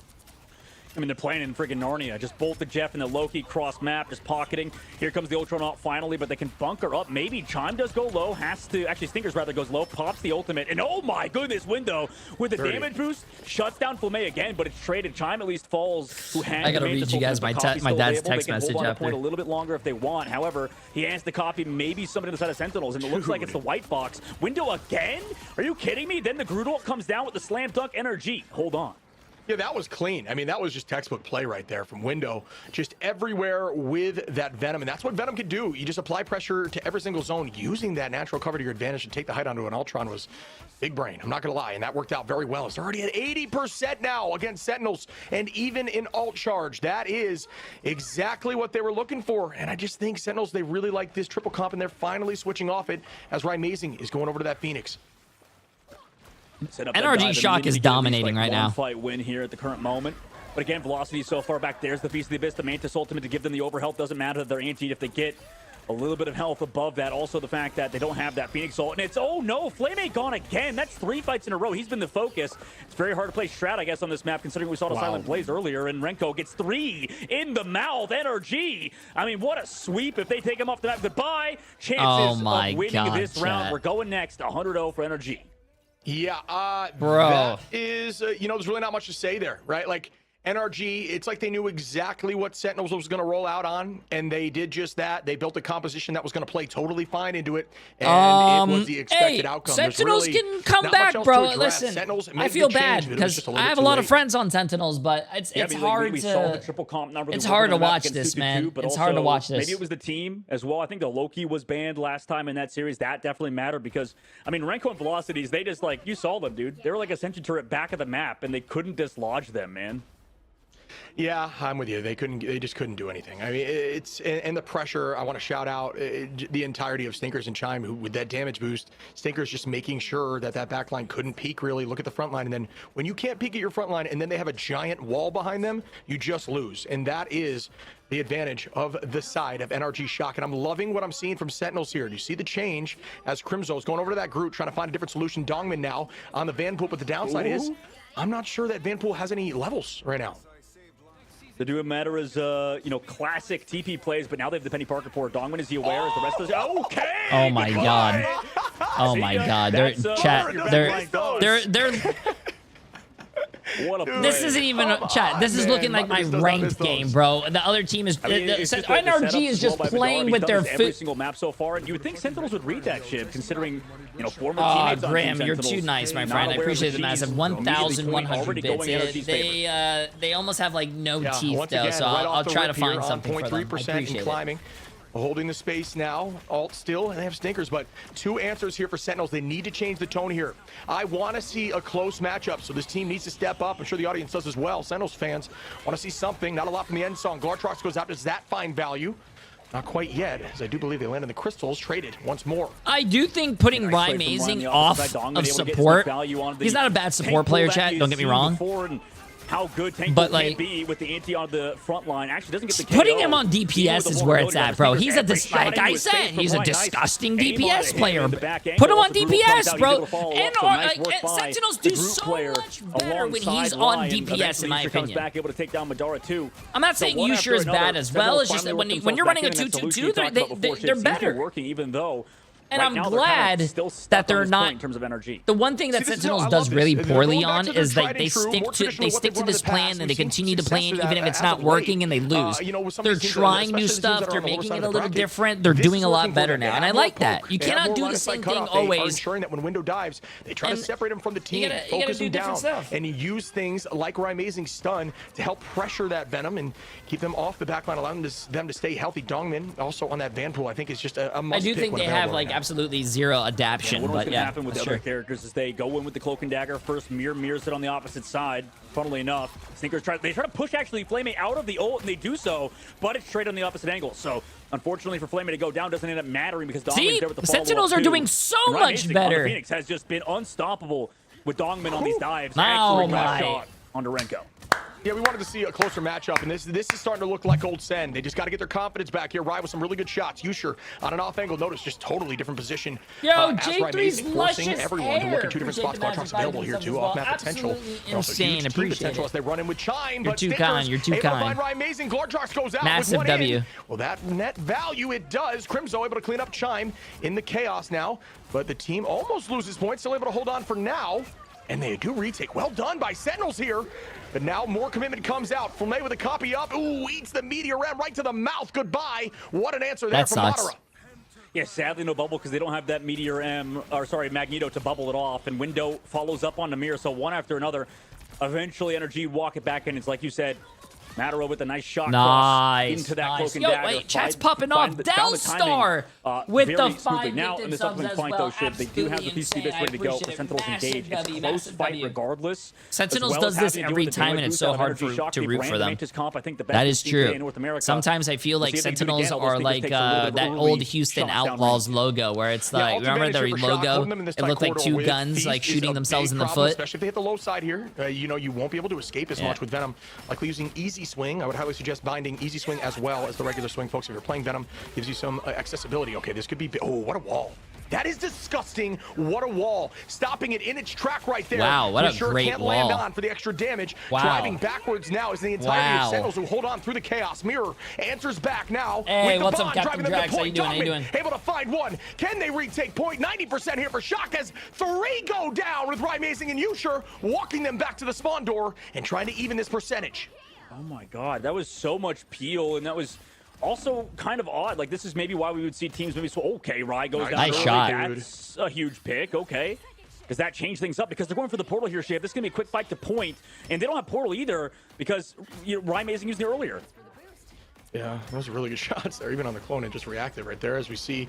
I mean, they're playing in friggin' Narnia. Just bolt the Jeff and the Loki cross map, just pocketing. Here comes the Ultron out finally, but they can bunker up. Maybe Chime does go low, has to, actually Stinkers rather goes low, pops the ultimate, and oh my goodness, Window with the damage boost, shuts down Flamey again, but it's traded. Chime at least falls, who has I gotta read you guys my dad's text message hold on after. Point a little bit longer if they want. However, he has to copy maybe somebody on the side of Sentinels, and it looks like it's the white box. Window again? Are you kidding me? Then the Groot ult comes down with the slam dunk NRG. Hold on. Yeah, that was clean. I mean, that was just textbook play right there from Window. Just everywhere with that Venom, and that's what Venom can do. You just apply pressure to every single zone. Using that natural cover to your advantage to take the height onto an Ultron was big brain. I'm not going to lie, and that worked out very well. It's already at 80% now against Sentinels, and even in ult charge. That is exactly what they were looking for, and I just think Sentinels, they really like this triple comp, and they're finally switching off it as Amazing is going over to that Phoenix. NRG Shock is dominating right now. Fight win here at the current moment. But again, Velocity so far back. There's the Feast of the Abyss, the Mantis ultimate to give them the overhealth. Doesn't matter that they're anti if they get a little bit of health above that. Also the fact that they don't have that Phoenix ult. And it's, oh no, Flame gone again. That's 3 fights in a row. He's been the focus. It's very hard to play Strat, I guess, on this map, considering we saw the Silent Blaze earlier. And Renko gets 3 in the mouth. NRG. I mean, what a sweep if they take him off the map. Goodbye. Chances of winning this round. We're going next. 100-0 for NRG. Yeah, bro, that is, you know, there's really not much to say there, right? Like, NRG, it's like they knew exactly what Sentinels was going to roll out on, and they did just that. They built a composition that was going to play totally fine into it, and it was the expected outcome. Sentinels really can come back, bro. Listen, I feel bad because I have a lot of friends on Sentinels, but it's hard we saw the triple comp number. It's hard to watch this, man. It's hard to watch this. Maybe it was the team as well. I think the Loki was banned last time in that series. That definitely mattered because, I mean, Renko and Velocities, they just like, you saw them, dude. They were like Ascension turret back of the map, and they couldn't dislodge them, man. Yeah, I'm with you. They just couldn't do anything. I mean, it's, and the pressure, I want to shout out the entirety of Stinkers and Chime, who with that damage boost, Stinkers just making sure that that back line couldn't peek really, look at the front line, and then when you can't peek at your front line and then they have a giant wall behind them, you just lose. And that is the advantage of the side of NRG Shock. And I'm loving what I'm seeing from Sentinels here. Do you see the change as Crimzo is going over to that Groot, trying to find a different solution? Dongman now on the Vanpool, but the downside is, I'm not sure that Vanpool has any levels right now. The do matter is, you know, classic TP plays, but now they have the Penny Parker for Dongman. Is he aware? Is the rest of the okay? Oh my god! Oh my god! They're chat. They're. This isn't even chat. This is looking like my ranked game, bro. The other team is NRG is just playing with their every single map so far, and you would think Sentinels would read that shit, considering, you know, former teammates. teammates on Graham, Team you're Sentinels. too nice, my friend. I appreciate the massive 1,100 bits. They almost have like no teeth though, so I'll try to find something for them. I appreciate it. Holding the space now, alt still, and they have Stinkers, but 2 answers here for Sentinels. They need to change the tone here. I want to see a close matchup, so this team needs to step up. I'm sure the audience does as well. Sentinels fans want to see something, not a lot from the end song. Glartrox goes out. Does that find value? Not quite yet, as I do believe they landed the crystals, traded once more. I do think putting Rymazing off of support, he's not a bad support player, chat, don't get me wrong. How good Tank but can like be with the anti on the front line. Actually doesn't get the putting KO. him on DPS is where it's at, bro. He's a like I said, he's a disgusting DPS player. Put him on DPS, bro. And Sentinels do so much better when he's on DPS, in my opinion. Back able to take down Madara too. I'm not saying Yusher is bad as well. It's just that when you're running a 2-2-2, they're better. Working even though. And I'm glad that they're not. In terms of energy. The one thing that Sentinels does really poorly on is like they stick to this plan and they continue to plan even if it's not working and they lose. They're trying new stuff. They're making it a little different. They're doing a lot better now, and I like that. You cannot do the same thing always. Ensuring that when window dives, they try to separate him from the team, focus him down, and use things like Rymazing stun to help pressure that Venom and keep them off the backline, allowing them to stay healthy. Dongmin also on that Vanpool, I think is just a must. I do think they have like absolutely zero adaptation, what's but gonna yeah, happen with the other characters is they go in with the cloak and dagger first. Mirrors it on the opposite side. Funnily enough, Sneakers try to push actually Flame out of the ult, and they do so, but it's straight on the opposite angle. So unfortunately for Flame to go down doesn't end up mattering because Dongman's there with the Sentinels are doing so much better. Phoenix has just been unstoppable with Dongman on these dives. Oh my! Shot on Dorenko. Yeah, we wanted to see a closer matchup, and this is starting to look like Old Sen. They just got to get their confidence back here. Rye with some really good shots. Yusher on an off-angle. Notice just totally different position. Yo, Jay3's forcing everyone to look at two different spots. Glortrox available here too. Off-map potential. Insane. Appreciate potential as they run in with Chime. You're too kind. You're too kind. Rymazing. Glortrox goes out Massive with one W. in. Well, that net value it does. Crimzo able to clean up Chime in the chaos now, but the team almost loses points. Still able to hold on for now. And they do retake. Well done by Sentinels here. But now more commitment comes out. Flame with a copy up. Ooh, eats the meteor ram right to the mouth. Goodbye. What an answer there from Madara. Yeah, sadly no bubble because they don't have that Magneto to bubble it off. And Window follows up on the mirror. So one after another. Eventually Energy walk it back in. It's like you said. Madara with a nice shot into that cloak and dagger. Wait, chat's popping off. Delstar with the 5 now in this upcoming fight, though, they do have the PC bits ready to go for Sentinels engage. It's a close fight regardless. Sentinels does this every time, and it's so hard to root for them. That is true. Sometimes I feel like Sentinels are like that old Houston Outlaws logo, where it's like, remember their logo? It looked like two guns like shooting themselves in the foot. Especially if they hit the low side here, you won't be able to escape as much with Venom. Likely using Easy Swing. I would highly suggest binding Easy Swing as well as the regular swing, folks. If you're playing Venom, gives you some accessibility. Okay, this could be... Oh, what a wall. That is disgusting. What a wall. Stopping it in its track right there. Wow, what a great can't wall. land on for the extra damage. Wow. Driving backwards now is the entirety of Sentinels who hold on through the chaos. Mirror answers back now. Hey, with what's the up, bond, Captain Drax? How you doing? How you doing? Able to find one. Can they retake point? 90% here for Shock as 3 go down with Rymazing and Yusher walking them back to the spawn door and trying to even this percentage. Oh my god, that was so much peel, and that was also kind of odd. Like, this is maybe why we would see teams maybe so, okay, Rye goes down. Nice shot. That's a huge pick, okay. Does that change things up? Because they're going for the portal here, Shave. This is going to be a quick fight to point, and they don't have portal either because Rymazing used it earlier. Yeah, those are really good shots there, even on the clone, and just reacted right there as we see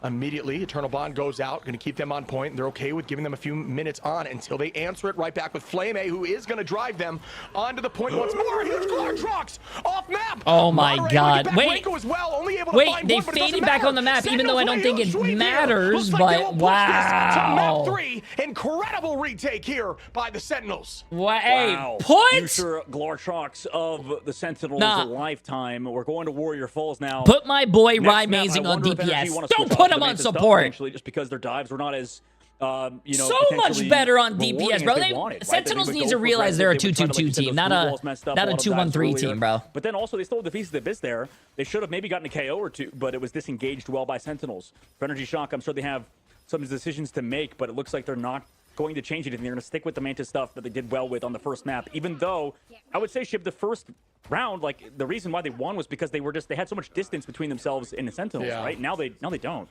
immediately. Eternal Bond goes out, going to keep them on point. They're okay with giving them a few minutes on until they answer it right back with Flame A, who is going to drive them onto the point once more. Huge Glortrox off map. Oh my god. Wait, as well. Only able to wait, find they one, faded back on the map, even though I don't think it matters, but wow. Map 3, incredible retake here by the Sentinels. Wow. Put Future Glortrox of the Sentinels a lifetime. We're going to Warrior Falls now. Put my boy Rymazing on DPS. Don't put him on support. Actually, just because their dives were not as so much better on DPS, bro. Sentinels need to realize they're a 2-2-2 team, not a 2-1-3 team, bro. But then also they stole the piece of the biz there. They should have maybe gotten a KO or two, but it was disengaged well by Sentinels. For Energy Shock, I'm sure they have some decisions to make, but it looks like they're not going to change anything. They're going to stick with the Mantis stuff that they did well with on the first map, even though I would say, Shib, the first round, like, the reason why they won was because they had so much distance between themselves and the Sentinels, right? Now they don't.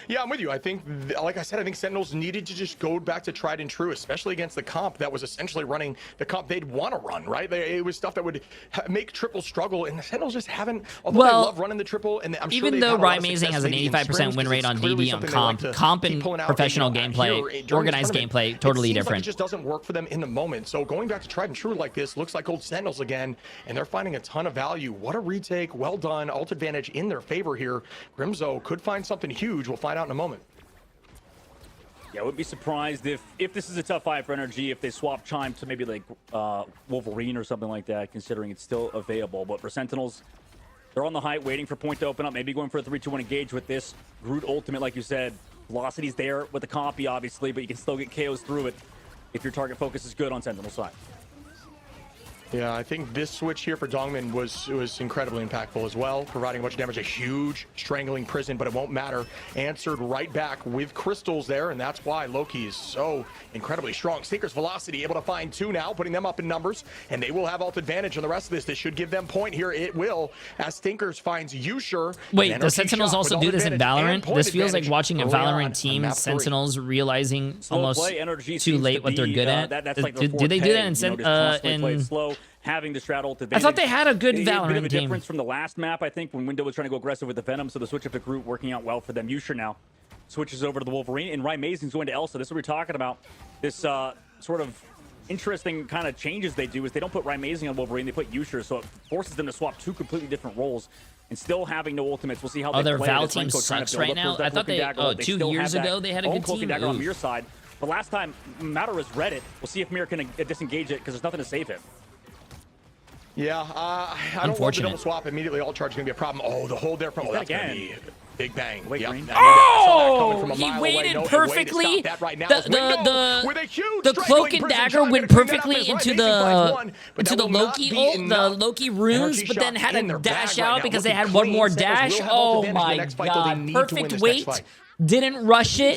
Yeah, I'm with you. I think, like I said, I think Sentinels needed to just go back to tried and true, especially against the comp that was essentially running the comp they'd want to run, right? It was stuff that would make triple struggle, and the Sentinels just haven't, although they love running the triple, and I'm sure even though Amazing has an 85% win rate on DD on comp and professional gameplay, organized gameplay, totally different. Like it just doesn't work for them in the moment. So going back to tried and true like this looks like old Sentinels again, and they're finding a ton of value. What a retake. Well done. Ult advantage in their favor here. Grimzo could find something huge. We'll find out in a moment. Yeah, I wouldn't be surprised if this is a tough fight for Energy, if they swap Chime to maybe like Wolverine or something like that, considering it's still available. But for Sentinels, they're on the height, waiting for point to open up, maybe going for a 3-2-1 engage with this Groot ultimate, like you said. Velocity's there with the copy, obviously, but you can still get KOs through it if your target focus is good on Sentinel's side. Yeah, I think this switch here for Dongmin was incredibly impactful as well, providing a bunch of damage, a huge strangling prison, but it won't matter. Answered right back with crystals there, and that's why Loki is so incredibly strong. Stinker's Velocity able to find 2 now, putting them up in numbers, and they will have ult advantage on the rest of this. This should give them point here. It will, as Stinkers finds Yusher. Wait, does Sentinels also do this in Valorant? This feels like watching a Valorant team, Sentinels realizing almost too late what they're good at. Do they do that in slow, having the strat ult advantage. I thought they had a good Valorant bit of a team. difference from the last map, I think, when Window was trying to go aggressive with the Venom, so the switch up to Groot working out well for them. Yusher now switches over to the Wolverine, and Amazing's going to Elsa. This is what we're talking about. This sort of interesting kind of changes they do is they don't put Amazing on Wolverine, they put Yusher, so it forces them to swap 2 completely different roles and still having no ultimates. We'll see how they their play. Val team sucks right now. I thought they 2 years ago they had a good team. Dagger on Mir's side, but last time Matter was read it. We'll see if Mir can disengage it because there's nothing to save him. Yeah, I don't want the double swap immediately. Ult charge is going to be a problem. Oh, the hold there from that's going to be big bang. Yep. Oh, he waited perfectly. The cloak and dagger went perfectly into the Loki ult, the Loki runes, but then had to dash out because they had one more dash. Oh my god, perfect weight. Didn't rush it,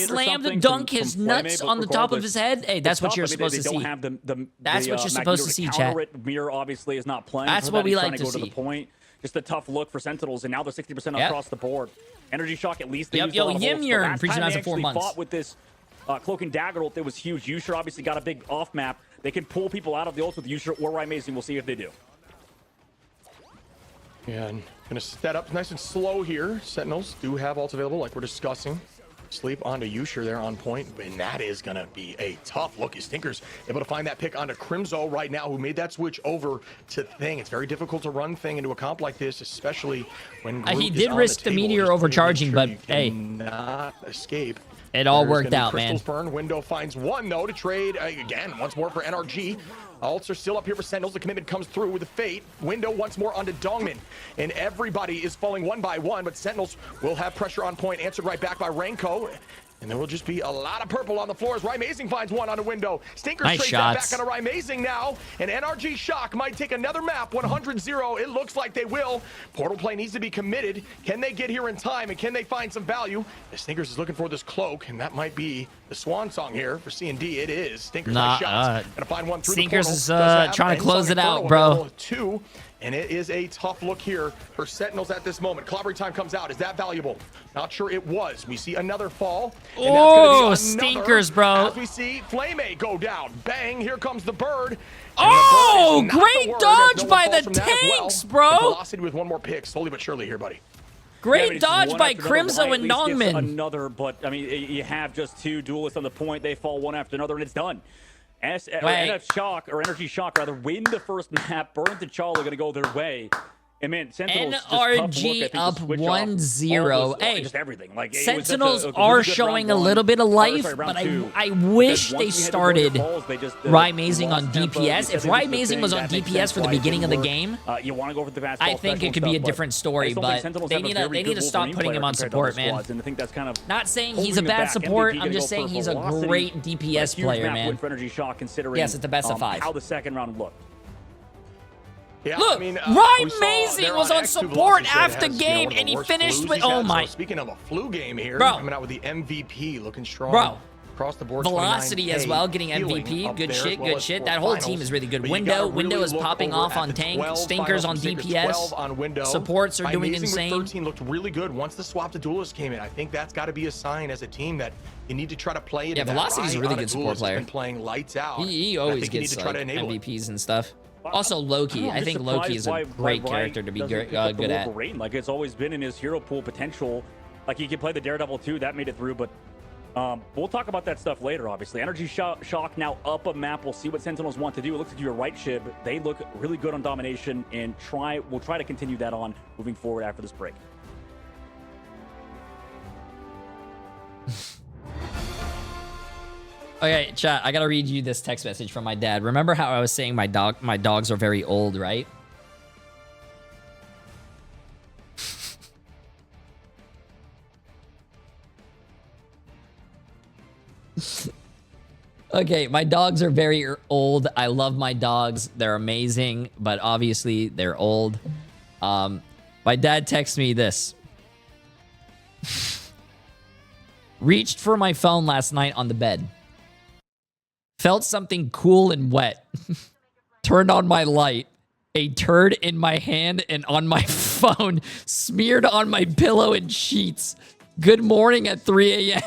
slammed the dunk his nuts on the top of his head. Hey, that's what you're supposed to see. That's what you're supposed to see, chat. Mir obviously is not playing. That's what we like to see. Just a tough look for Sentinels, and now they're 60% across the board. Energy Shock, at least they used a lot of holds. Yimir preaching out for 4 months. Fought with this cloak and dagger ult, it was huge. Yusher obviously got a big off map. They can pull people out of the ult with Yusher or Amazing. We'll see if they do. Yeah, and gonna set up nice and slow here. Sentinels do have ults available, like we're discussing. Sleep onto Yusher there on point, and that is gonna be a tough look. His Stinkers able to find that pick onto Crimzo right now, who made that switch over to Thing. It's very difficult to run Thing into a comp like this, especially when he did risk the meteor overcharging, but hey, not escape. It all worked out, man. Burn. Window finds 1 though to trade again once more for NRG. Ults are still up here for Sentinels. The commitment comes through with the Fate. Window once more onto Dongmin. And everybody is falling 1 by 1, but Sentinels will have pressure on point. Answered right back by Renko. And there will just be a lot of purple on the floor as Amazing finds 1 on a Window. Stinkers trades that back on Amazing now. And NRG Shock might take another map, 100-0. It looks like they will. Portal play needs to be committed. Can they get here in time, and can they find some value? The Stinkers is looking for this cloak, and that might be the swan song here for C&D. It is. Stinkers nice shots. Gonna find 1 through Stinkers the portal. is trying to close it out, bro. 2. And it is a tough look here for Sentinels at this moment. Clobbering time comes out. Is that valuable? Not sure it was. We see another fall. And oh, Stinkers, bro. As we see Flame go down. Bang, here comes the bird. Oh, great dodge by the tanks, bro. Velocity with 1 more pick, slowly but surely here, buddy. Great dodge by Crimzo and Nongmin. Another, but I mean, you have just 2 duelists on the point. They fall 1 after another, and it's done. NF Shock, or Energy Shock, rather, win the first map. Burn to Chala going to go their way. And man, Sentinels NRG up 1-0. Hey, just everything. Like, Sentinels are showing a little bit of life, but I wish they started Amazing on DPS. If Amazing was on DPS for the beginning of the game, I think it could be a different story, but they need to stop putting him on support, man. Not saying he's a bad support, I'm just saying he's a great DPS player, man. Yes, it's the best of 5. How the second round looked. Yeah, look, I mean, Amazing was on support after game, and he finished with. Oh my! Speaking of a flu game here, coming out with the MVP, looking strong. Bro, across the board. Velocity as 29K well, getting healing MVP. up Good there, shit, as well good as shit. for That whole finals. team is really good. But you gotta Window really is look popping over off at on the tank. 12 Stinkers finals on from Secret DPS. 12 on Window. Supports are doing Amazing insane. With 13 looked really good once the swap to Duelist came in. I think that's got to be a sign as a team that you need to try to play it. Yeah, Velocity's a really good support player. Been playing lights out. He and I always think you need gets to try like to enable it. MVPs and stuff. Also, Loki. I think Loki is a great character to be good at. Like it's always been in his hero pool potential. Like he could play the Daredevil too. That made it through, but we'll talk about that stuff later. Obviously, Energy Shock now up a map. We'll see what Sentinels want to do. It looks like you're right, Shib. They look really good on domination, and we'll try to continue that on moving forward after this break. Okay, chat, I gotta read you this text message from my dad. Remember how I was saying my dogs are very old, right? Okay, my dogs are very old. I love my dogs. They're amazing, but obviously they're old. My dad texts me this. Reached for my phone last night on the bed. Felt something cool and wet. Turned on my light. A turd in my hand and on my phone. Smeared on my pillow and sheets. Good morning at 3 a.m.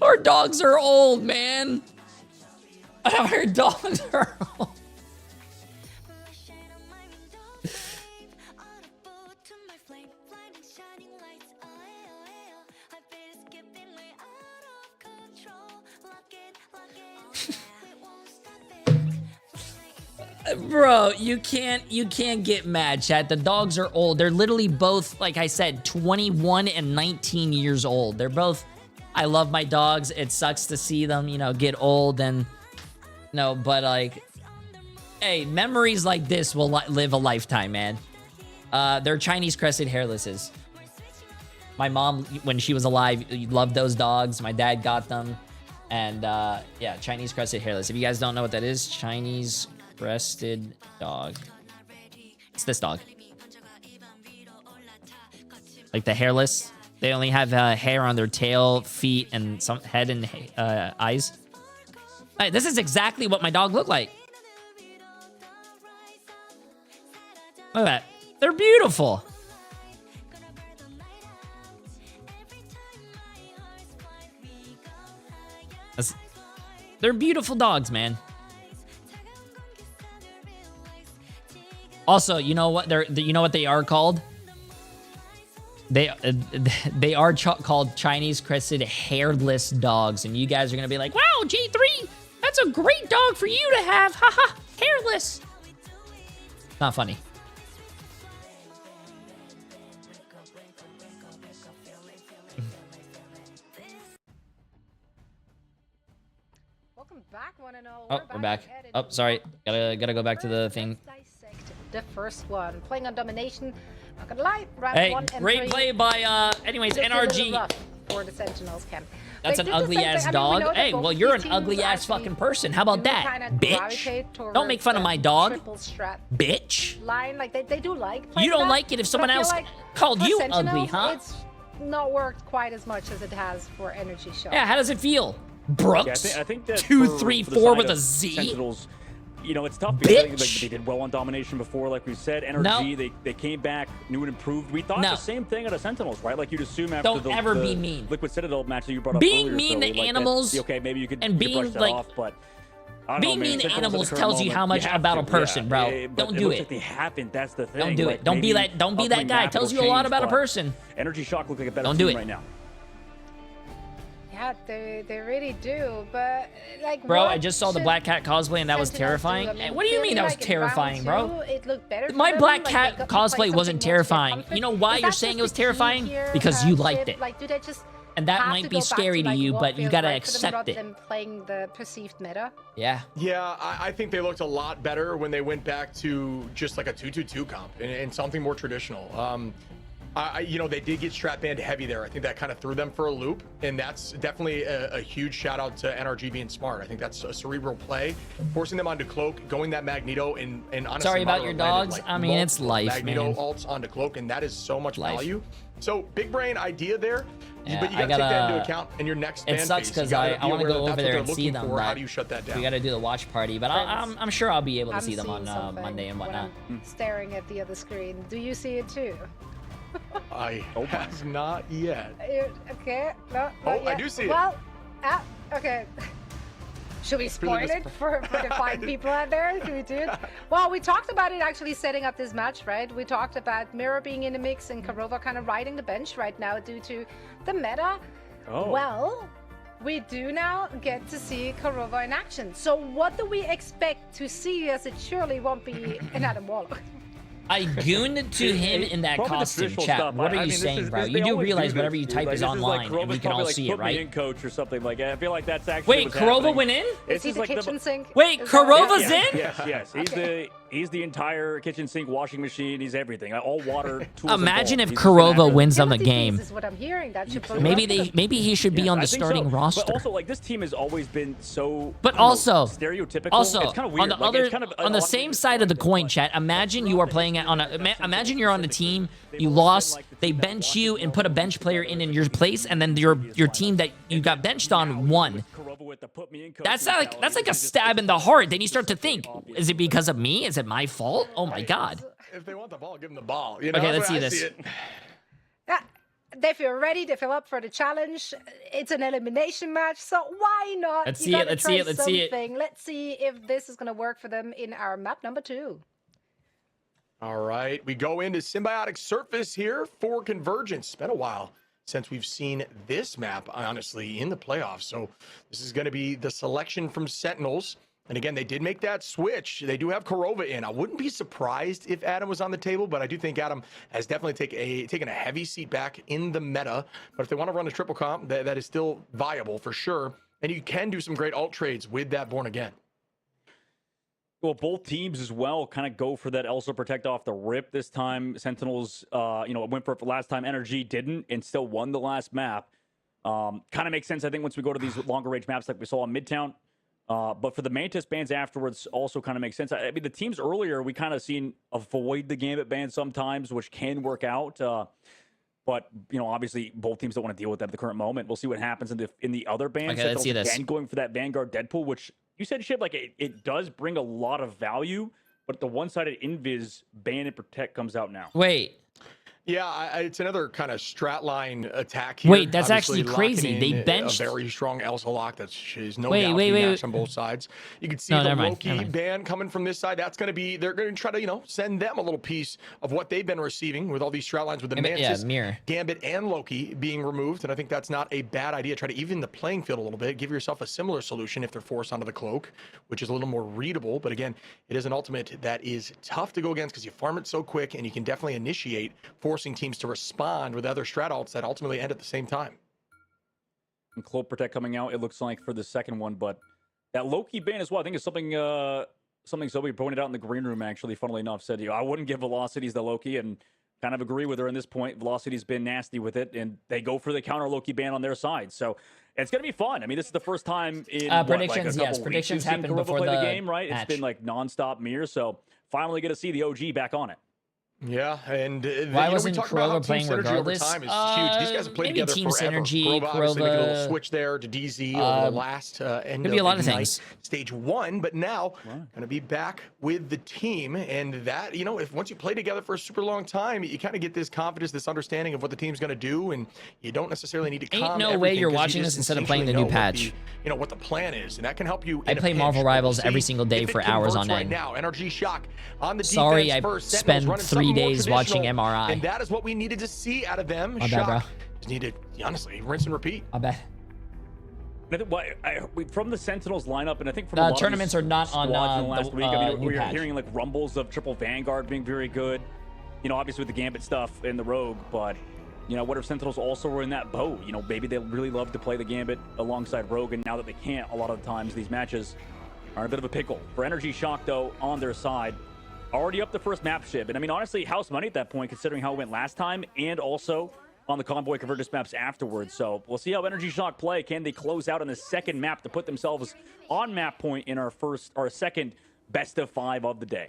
Our dogs are old, man. Our dogs are old. Bro, you can't get mad, chat. The dogs are old. They're literally both, like I said, 21 and 19 years old. They're both, I love my dogs. It sucks to see them, you know, get old and, no, but like, hey, memories like this will live a lifetime, man. They're Chinese crested hairlesses. My mom, when she was alive, loved those dogs. My dad got them. And yeah, Chinese crested hairless. If you guys don't know what that is, Chinese crested dog. It's this dog. Like the hairless. They only have hair on their tail, feet, and some head and eyes. Hey, this is exactly what my dog looked like. Look at that. They're beautiful. They're beautiful dogs, man. Also, you know what they are called? They are called Chinese crested hairless dogs, and you guys are gonna be like, "Wow, J3, that's a great dog for you to have, haha, hairless." Not funny. Welcome back, one and all. Oh, we're back. Oh, sorry. Gotta go back to the thing. The first one, playing on domination. Not gonna lie, round Hey, 1 and great 3. play by anyways, Just a little NRG. rough for the Sentinels, Ken. That's They an did the ugly same ass thing. I mean, we dog. know that Hey, both well, of you're these an ugly teams ass actually fucking person. How about do that, kinda bitch? gravitate Don't make fun of towards my the dog, triple strat bitch. line. Like they do like You playing don't that, like it if but someone I feel else like called for you Sentinels, ugly, huh? It's not worked quite as much as it has for Energy Shock. Yeah, how does it feel, Brooks? Yeah, I think that 2, for 3, the 4 side with a of Z. Sentinels, you know, it's tough because I think Bitch. they did well on domination before, like we said. Energy, they came back, new and improved. We thought No. the same thing out of Sentinels, right? Like you'd assume after Don't ever be mean. Liquid Citadel match that you brought up Being earlier, mean Zoe, to like animals that, okay, maybe you could, and you could being, brush that like, off, but I don't being know, man. mean to Sentinels at the animals current tells you moment, how much you have about a to, person, bro. but Don't it do looks it. like they haven't. That's the thing. Don't do Like, it. Don't be maybe that. Don't be that upcoming guy. map Tells you will a lot change, about a but person. Energy Shock look like a better Don't do team it. right now. Yeah, they really do, but like. Bro, what I just saw the should Black Cat cosplay and that was Sentinels do? terrifying. I mean, What do you mean clearly, that was like, in round terrifying, bro? 2, it looked better My for them, Black like, Cat they got to play cosplay something wasn't more terrifying. confident. You know why Is you're that saying just it was the key terrifying? here, Because you Chip? liked it. Like, do they just And that have might to be go back scary to like, you, what but you feels gotta right for them accept rather it. than playing the perceived meta? Yeah. Yeah, I think they looked a lot better when they went back to just like a 2-2-2 comp and something more traditional. You know, they did get strap band heavy there. I think that kind of threw them for a loop, and that's definitely a huge shout out to NRG being smart. I think that's a cerebral play, forcing them onto cloak, going that Magneto, and honestly, Sorry about your dogs. Like I mean, it's life, Magneto man. ults onto cloak, and that is so much Life. value. So big brain idea there, Yeah, but you gotta take that into account in your next It fan sucks phase. because You I gotta be want to aware go that over that's what there they're and see looking them. for. How But do you shut that down? we got to do the watch party, but I'm sure I'll be able to I'm see them seeing on something Monday and when whatnot. I'm staring at the other screen. Do you see it too? I have not yet. Okay. No, Oh, not I yet. do see it. Well, okay. Should we spoil this it for the fine people out there? Can we do it? Well, we talked about it actually setting up this match, right? We talked about Mirror being in the mix and Karova kind of riding the bench right now due to the meta. Oh. Well, we do now get to see Karova in action. So what do we expect to see, as it surely won't be an Adam Waller? I gooned to him in that Probably the costume, traditional chat. stuff. What are I you mean, saying, this is- bro? this- You they do always realize do whatever this, you dude. type Like, is this like online, and we Karova's can all probably, see it, put me right? in coach or something like that. I feel like that's actually Wait, what's Karova happening. went in? Is he just the like kitchen sink? Wait, Is that- Karova's Yes, in? Yes. He's the entire kitchen sink, washing machine. He's everything. All water tools. Imagine if involved. He's just Karova an wins on the Timothy game. Keys is what I'm hearing. That should bode Maybe well for them. maybe he should be Yeah, on I the think starting so. roster. But also, like, this team has always been so. But I don't know, also, stereotypical. also it's kind of weird. on the Like, other, it's kind of on the same side of the coin, chat. Imagine you are playing on a. Imagine you're on a team. You lost. They bench you and put a bench player in your place, and then your team that you got benched on won. That's like a stab in the heart. Then you start to think: is it because of me? Is it my fault? Oh my god. If they want the ball, give them the ball. You know, Okay, that's let's the see way I this. it. Yeah, they feel ready. They feel up for the challenge. It's an elimination match, so why not? Let's You see it, gotta let's see try it, let's see it. something. Let's see if this is gonna work for them in our map number 2. All right, we go into Symbiotic Surface here for Convergence. It's been a while since we've seen this map, honestly, in the playoffs. So this is going to be the selection from Sentinels. And again, they did make that switch. They do have Karova in. I wouldn't be surprised if Adam was on the table, but I do think Adam has definitely taken a heavy seat back in the meta. But if they want to run a triple comp, that is still viable for sure. And you can do some great alt trades with that Born Again. Well, both teams as well kind of go for that Elsa Protect off the rip this time. Sentinels, went for it last time. NRG didn't and still won the last map. Kind of makes sense, I think, once we go to these longer range maps like we saw in Midtown. But for the Mantis bans afterwards also kind of makes sense. I mean, the teams earlier, we kind of seen avoid the Gambit ban sometimes, which can work out. But, obviously, both teams don't want to deal with that at the current moment. We'll see what happens in the other bans. Okay, let's see this. Again, going for that Vanguard Deadpool, which you said, Shib, like it does bring a lot of value, but the one-sided Invis ban and Protect comes out now. Wait. Yeah, it's another kind of strat line attack here. Wait, that's Obviously, actually crazy. locking They in benched- a very strong Elsa lock. She's no Wait, doubt wait, to be wait. matched on both sides. You can see No, the never mind, Loki never mind. ban coming from this side. That's going to be, they're going to try to, send them a little piece of what they've been receiving with all these strat lines with the Mantis, Mirror. Gambit, and Loki being removed. And I think that's not a bad idea. Try to even the playing field a little bit. Give yourself a similar solution if they're forced onto the cloak, which is a little more readable. But again, it is an ultimate that is tough to go against because you farm it so quick, and you can definitely initiate forcing teams to respond with other strat alts that ultimately end at the same time. And Cloak Protect coming out, it looks like, for the second one. But that Loki ban as well, I think is something Zoe pointed out in the green room, actually, funnily enough, said, I wouldn't give Velocities the Loki, and kind of agree with her in this point. Velocity's been nasty with it, and they go for the counter Loki ban on their side. So it's going to be fun. I mean, this is the first time in predictions, a couple predictions weeks we've seen happened Karova before play the game, right? match. It's been like nonstop mirror, so finally get to see the OG back on it. Yeah, and Why we wasn't talk about how Karova team playing synergy regardless? over time is huge. These guys have played Maybe together team forever. synergy, Karova obviously making a little Karova, switch there to DZ over the last end could be a lot of Ignite things. stage 1, but now going to be back with the team, and that if once you play together for a super long time, you kind of get this confidence, this understanding of what the team's going to do, and you don't necessarily need to. Ain't no way you're watching this instead of playing the new patch. What the plan is, and that can help you. I play Marvel Rivals every single day for hours on right end. now. NRG Shock on the Sorry, defense I first. spent Sentinels running 3 something more days watching traditional, MRI. and that is what we needed to see out of them. My bad, bro. Shock just needed, honestly, rinse and repeat. I bet. From the Sentinels lineup, and I think from The a lot of tournaments these are not on, squads in the last the, week. I mean, new we're patch. hearing like rumbles of triple Vanguard being very good. Obviously with the Gambit stuff and the Rogue, but what if Sentinels also were in that boat? Maybe they really love to play the Gambit alongside Rogue, and now that they can't, a lot of the times these matches are in a bit of a pickle. For Energy Shock, though, on their side, already up the first map ship. And I mean, honestly, house money at that point, considering how it went last time, and also on the Convoy Convergence maps afterwards. So we'll see how Energy Shock play. Can they close out on the second map to put themselves on map point in our second best of 5 of the day?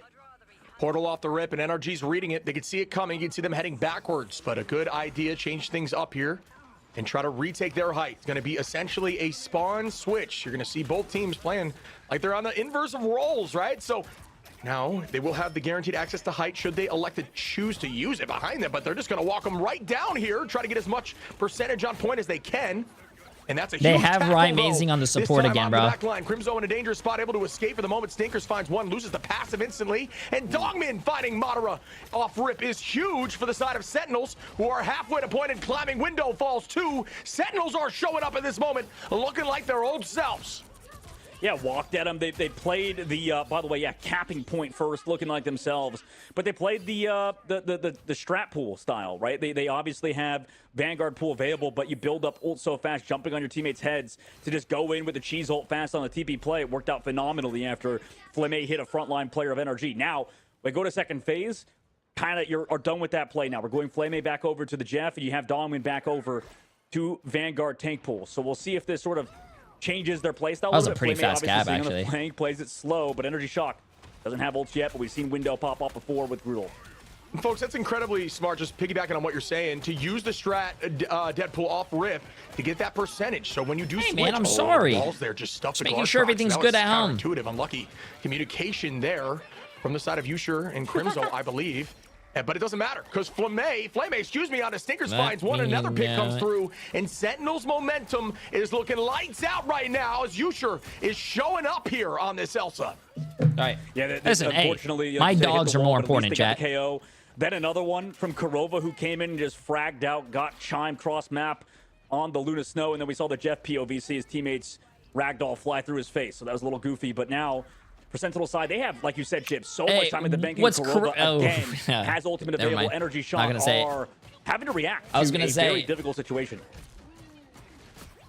Portal off the rip, and NRG's reading it. They can see it coming. You can see them heading backwards, but a good idea. Change things up here and try to retake their height. It's going to be essentially a spawn switch. You're going to see both teams playing like they're on the inverse of roles, right? So now they will have the guaranteed access to height should they elect to choose to use it behind them, but they're just going to walk them right down here, try to get as much percentage on point as they can. And that's a they huge have tackle, Ryan though. Mazing on the support This time again, on bro. The back line. Crimzo in a dangerous spot, able to escape for the moment. Stinkers finds one, loses the passive instantly. And Dogman finding Madara off rip is huge for the side of Sentinels, who are halfway to point and climbing window falls too. Sentinels are showing up at this moment, looking like their old selves. Yeah, walked at them. They played the, by the way, yeah, capping point first, looking like themselves. But they played the strat pool style, right? They obviously have Vanguard pool available, but you build up ult so fast, jumping on your teammates' heads to just go in with the cheese ult fast on the TP play. It worked out phenomenally after Flame hit a frontline player of NRG. Now, we go to second phase. Kind of, you're done with that play now. We're going Flame back over to the Jeff, and you have Dongmin back over to Vanguard tank pool. So we'll see if this sort of changes their playstyle. That was a pretty fast cap, actually. Flank, plays it slow, but Energy Shock doesn't have ults yet, but we've seen window pop up before with Brutal. Folks, that's incredibly smart, just piggybacking on what you're saying, to use the strat Deadpool off rip to get that percentage. So when you do switch, man, I'm sorry. Walls there, just stuff Just making sure everything's good at home. Intuitive, unlucky communication there from the side of Usher and Crimzo, I believe. But it doesn't matter, because Flame, excuse me, on a Stinkers finds one, another pick comes through, and Sentinel's momentum is looking lights out right now as Usher is showing up here on this Elsa. All right. Yeah, listen, unfortunately, hey, my dogs are more important, Jack. Jack. KO. Then another one from Kurova, who came in and just fragged out, got Chime cross map on the Luna Snow, and then we saw the Jeff POV see his teammates ragdoll fly through his face, so that was a little goofy, but now for Sentinel side, they have, like you said, Chip, so much time at the bank. Kurova again has ultimate available. Energy Shock are having to react to a very difficult situation.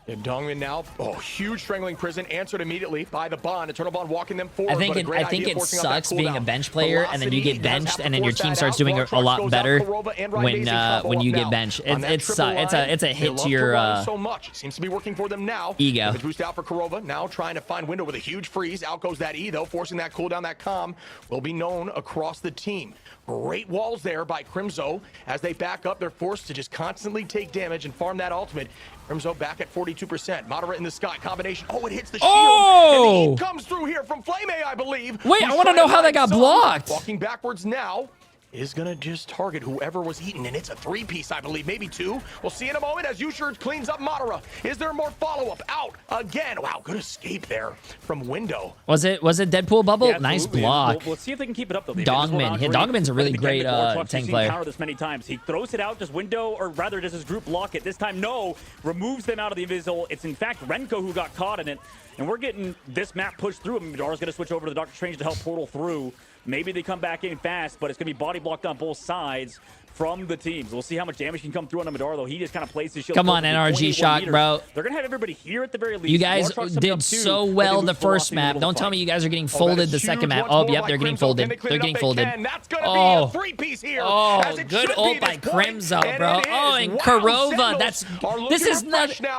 And Dongmin now, huge strangling prison, answered immediately by the Bond. Eternal Bond walking them forward. I think it sucks being a bench player and then you get benched and then your team starts doing a lot better when you get benched. It's a hit to your so much. It seems to be working for them now. Ego. Boost out for Kurova, now trying to find window with a huge freeze. Out goes that E though, forcing that cooldown. That calm will be known across the team. Great walls there by Crimzo. As they back up, they're forced to just constantly take damage and farm that ultimate. Crimzo back at 42%. Moderate in the sky. Combination. Oh, it hits the shield. And the heat comes through here from Flame, I believe. Wait, I want to know how that got blocked. Walking backwards now is going to just target whoever was eaten, and it's a 3-piece, I believe, maybe 2. We'll see in a moment as Usher cleans up Madara. Is there more follow-up? Out again. Wow, good escape there from window. Was it Deadpool bubble? Yeah, nice block. Let's see if they can keep it up, though. Dongmin. Yeah, Dongmin's a really great tank player. Counter this many times. He throws it out, just window, or rather does his group block it. This time, no. Removes them out of the invisible. It's, in fact, Renko who got caught in it. And we're getting this map pushed through. Madara's going to switch over to the Doctor Strange to help portal through. Maybe they come back in fast, but it's going to be body blocked on both sides from the teams. We'll see how much damage can come through on the Madara, though. He just kind of plays his shield. Come on, NRG Shock, bro. They're going to have everybody here at the very least. You guys did so well the first map. Don't tell me you guys are getting folded the second map. Oh, yep, they're getting folded. They're getting folded. Oh, good ult by Crimzo, bro. Oh, and Kurova.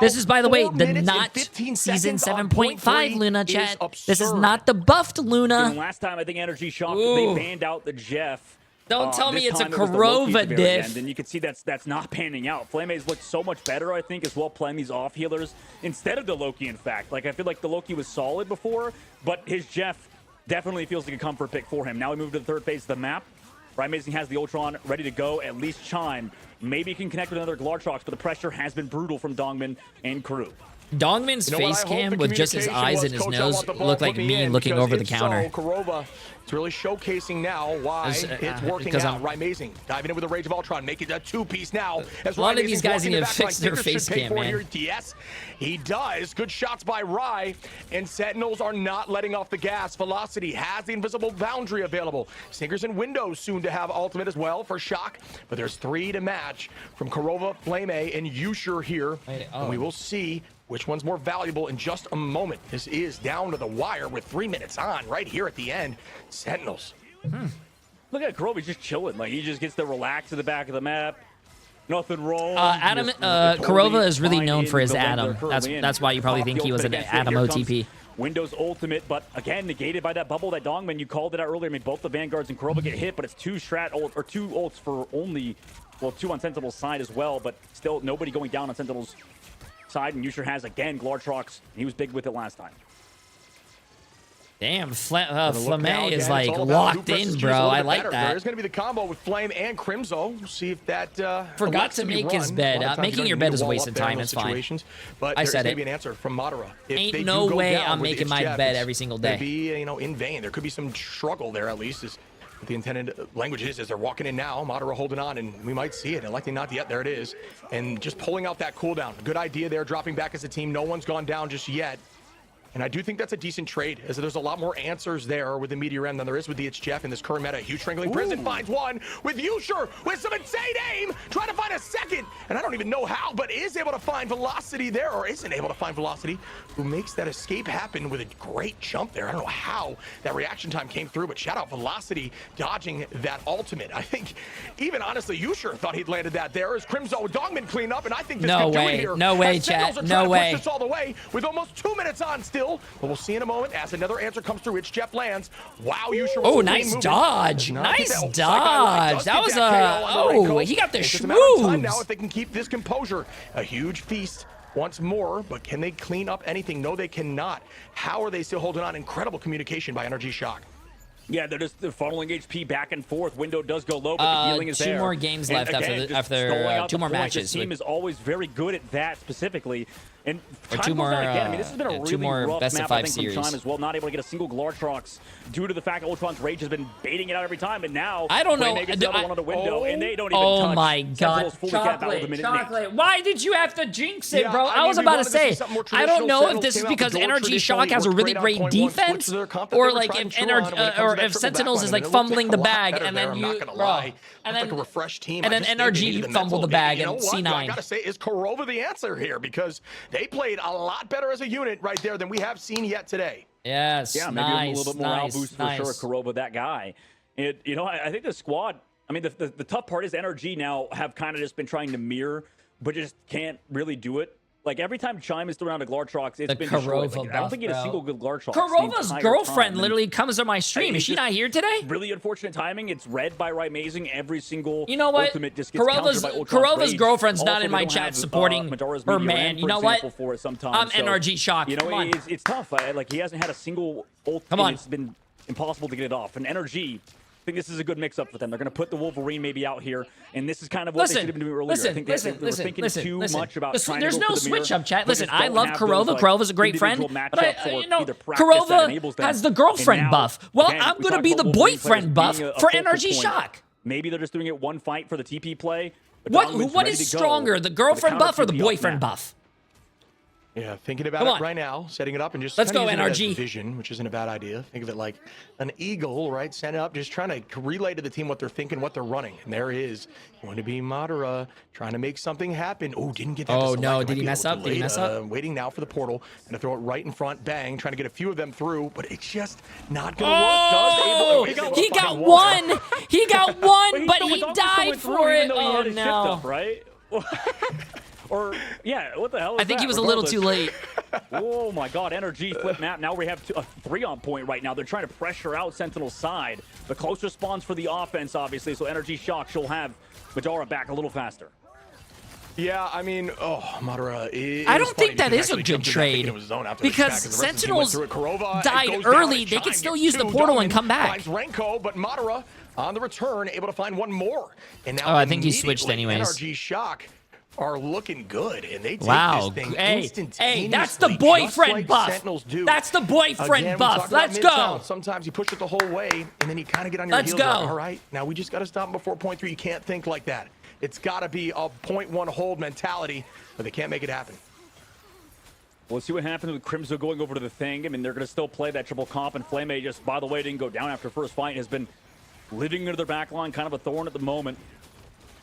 This is, by the way, the not season 7.5 Luna, chat. This is not the buffed Luna. Last time, I think Energy Shock, they banned out the Jeff. Don't tell me it's a Kurova diff. And you can see that's not panning out. Flame's looked so much better, I think, as well, playing these off healers instead of the Loki, in fact. Like, I feel like the Loki was solid before, but his Jeff definitely feels like a comfort pick for him. Now we move to the third phase of the map. Ryan Mazing has the Ultron ready to go, at least Chime. Maybe he can connect with another Glartrox, but the pressure has been brutal from Dongmin and crew. Dongmin's face cam with just his eyes and his nose looked like me looking over the counter. Kurova, it's really showcasing now why it's working out. Ryan Mazing diving in with a Rage of Ultron, making a 2-piece now. As a lot of these guys need to fix their face cam, man. Yes, he does. Good shots by Rye, and Sentinels are not letting off the gas. Velocity has the invisible boundary available. Stinkers and Windows soon to have ultimate as well for Shock, but there's 3 to match from Kurova, Flame, and Usher here. And we will see which one's more valuable in just a moment. This is down to the wire with 3 minutes on right here at the end. Sentinels Look at Kurobe, he's just chilling. Like, he just gets to relax in the back of the map. Nothing wrong. Adam, Kurova is really known for his Adam. That's why you probably think he was an Adam OTP. Windows ultimate, but again, negated by that bubble, that Dongman. You called it out earlier. I mean, both the Vanguards and Kurova get hit, but it's two ults for only, well, 2 on Sentinel's side as well, but still nobody going down on Sentinel's side, and Yusher has, again, Glartrox. He was big with it last time. Damn, Flame is like locked in, bro. I like that. There's going to be the combo with Flame and Crimzo. We'll see if that forgot to make his bed. Making your bed is a waste of time. It's fine. But I said it. Maybe an answer from Madara. Ain't no way I'm making my bed every single day. Be in vain. There could be some struggle there at least. Is what the intended language is as they're walking in now. Madara holding on, and we might see it. And likely not yet. There it is. And just pulling out that cooldown. Good idea there. Dropping back as a team. No one's gone down just yet. And I do think that's a decent trade, as there's a lot more answers there with the Meteor M than there is with the It's Jeff in this current meta. Huge Strangling Prison finds one with Yusher with some insane aim, trying to find a second. And I don't even know how, but is able to find Velocity there, or isn't able to find Velocity, who makes that escape happen with a great jump there. I don't know how that reaction time came through, but shout out Velocity dodging that ultimate. I think even honestly, Yusher thought he'd landed that there as Crimzo Dongman clean up, and I think this could do it here. No way, chat. No way. Push this all the way with almost 2 minutes on still. But we'll see in a moment as another answer comes through. It's Jeff lands. Wow, Yusher. Oh, nice dodge. Nice dodge. That was a... he got the schmooze. Now if they can keep this composure. A huge feast once more, but can they clean up anything? No, they cannot. How are they still holding on? Incredible communication by Energy Shock. Yeah, they're just funneling HP back and forth. Window does go low, but the healing is there. 2 more games left after 2 more matches. The team is always very good at that specifically. And or 2 more, again. I mean, this has been a really rough best map, of 5 I think, series. from time as well. Not able to get a single Glartrox due to the fact that Ultron's Rage has been baiting it out every time. And now, I don't know. Gets another one on the window, and they don't even touch. Oh my God, chocolate. Why did you have to jinx it, bro? I was about to say, I don't know if this is because Energy Shock has a really great defense, or like if Sentinels is like fumbling the bag, and then you, and then a refreshed team, and then NRG fumbled the bag and C9. I gotta say, is Kurova the answer here? Because they played a lot better as a unit right there than we have seen yet today. Yes, yeah, maybe a little bit morale boost for sure. Kurova, that guy. I think the squad. I mean, the tough part is NRG now have kind of just been trying to mirror, but just can't really do it. Like, every time Chime is thrown out of Glartrox, it's been destroyed. Like, I don't think he had a single good Glartrox. Kurova's girlfriend literally comes to my stream. Is she not here today? Really unfortunate timing. It's read by Right Mazing. Every single you know what? Ultimate just gets Kurova's girlfriend's not in my chat supporting her man. You know what? I'm NRG Shock. You know, it's tough. Like, he hasn't had a single ult. Come on. It's been impossible to get it off. And NRG... I think this is a good mix-up for them. They're going to put the Wolverine maybe out here, and this is kind of what they should have been doing earlier. I think they were thinking too much about trying There's to go no for the mirror. switch-up, chat. Listen, I love Kurova. Kurova's a great friend, but Kurova has the girlfriend buff. Well, I'm going to be the boyfriend buff for NRG Shock. Maybe they're just doing it one fight for the TP play. What is stronger, the girlfriend buff or the boyfriend buff? Yeah, thinking about it right now, setting it up and just let's go NRG vision, which isn't a bad idea. Think of it like an eagle, right? Set up, just trying to relay to the team what they're thinking, what they're running. And there is going to be Madara trying to make something happen. Oh, didn't get that. Oh no, did he mess up? Did he mess up? Waiting now for the portal and to throw it right in front. Bang, trying to get a few of them through, but it's just not gonna work. He got one. He got one, but he died for it. Oh no! Right? Or, yeah, what the hell is I think he was a little too late. Oh, my God. NRG flip map. Now we have a 3 on point right now. They're trying to pressure out Sentinel's side. The close response for the offense, obviously. So NRG Shock, she'll have Madara back a little faster. Yeah, I mean, Madara is I don't think that is a good trade because Sentinels died early. They can still use the portal and come back. Renko, but Madara on the return, able to find one more. And now I think he switched anyways. NRG Shock are looking good, and they take this thing instantaneously. Hey, that's the boyfriend buff. That's the boyfriend buff. Let's go. Sometimes you push it the whole way, and then you kind of get on your heels. All right, now we just got to stop them before point 3. You can't think like that. It's got to be a .1 hold mentality, but they can't make it happen. We'll see what happens with Crimzo going over to the thing. I mean, they're going to still play that triple comp, and Flame just, by the way, didn't go down after first fight. Has been living into their back line, kind of a thorn at the moment.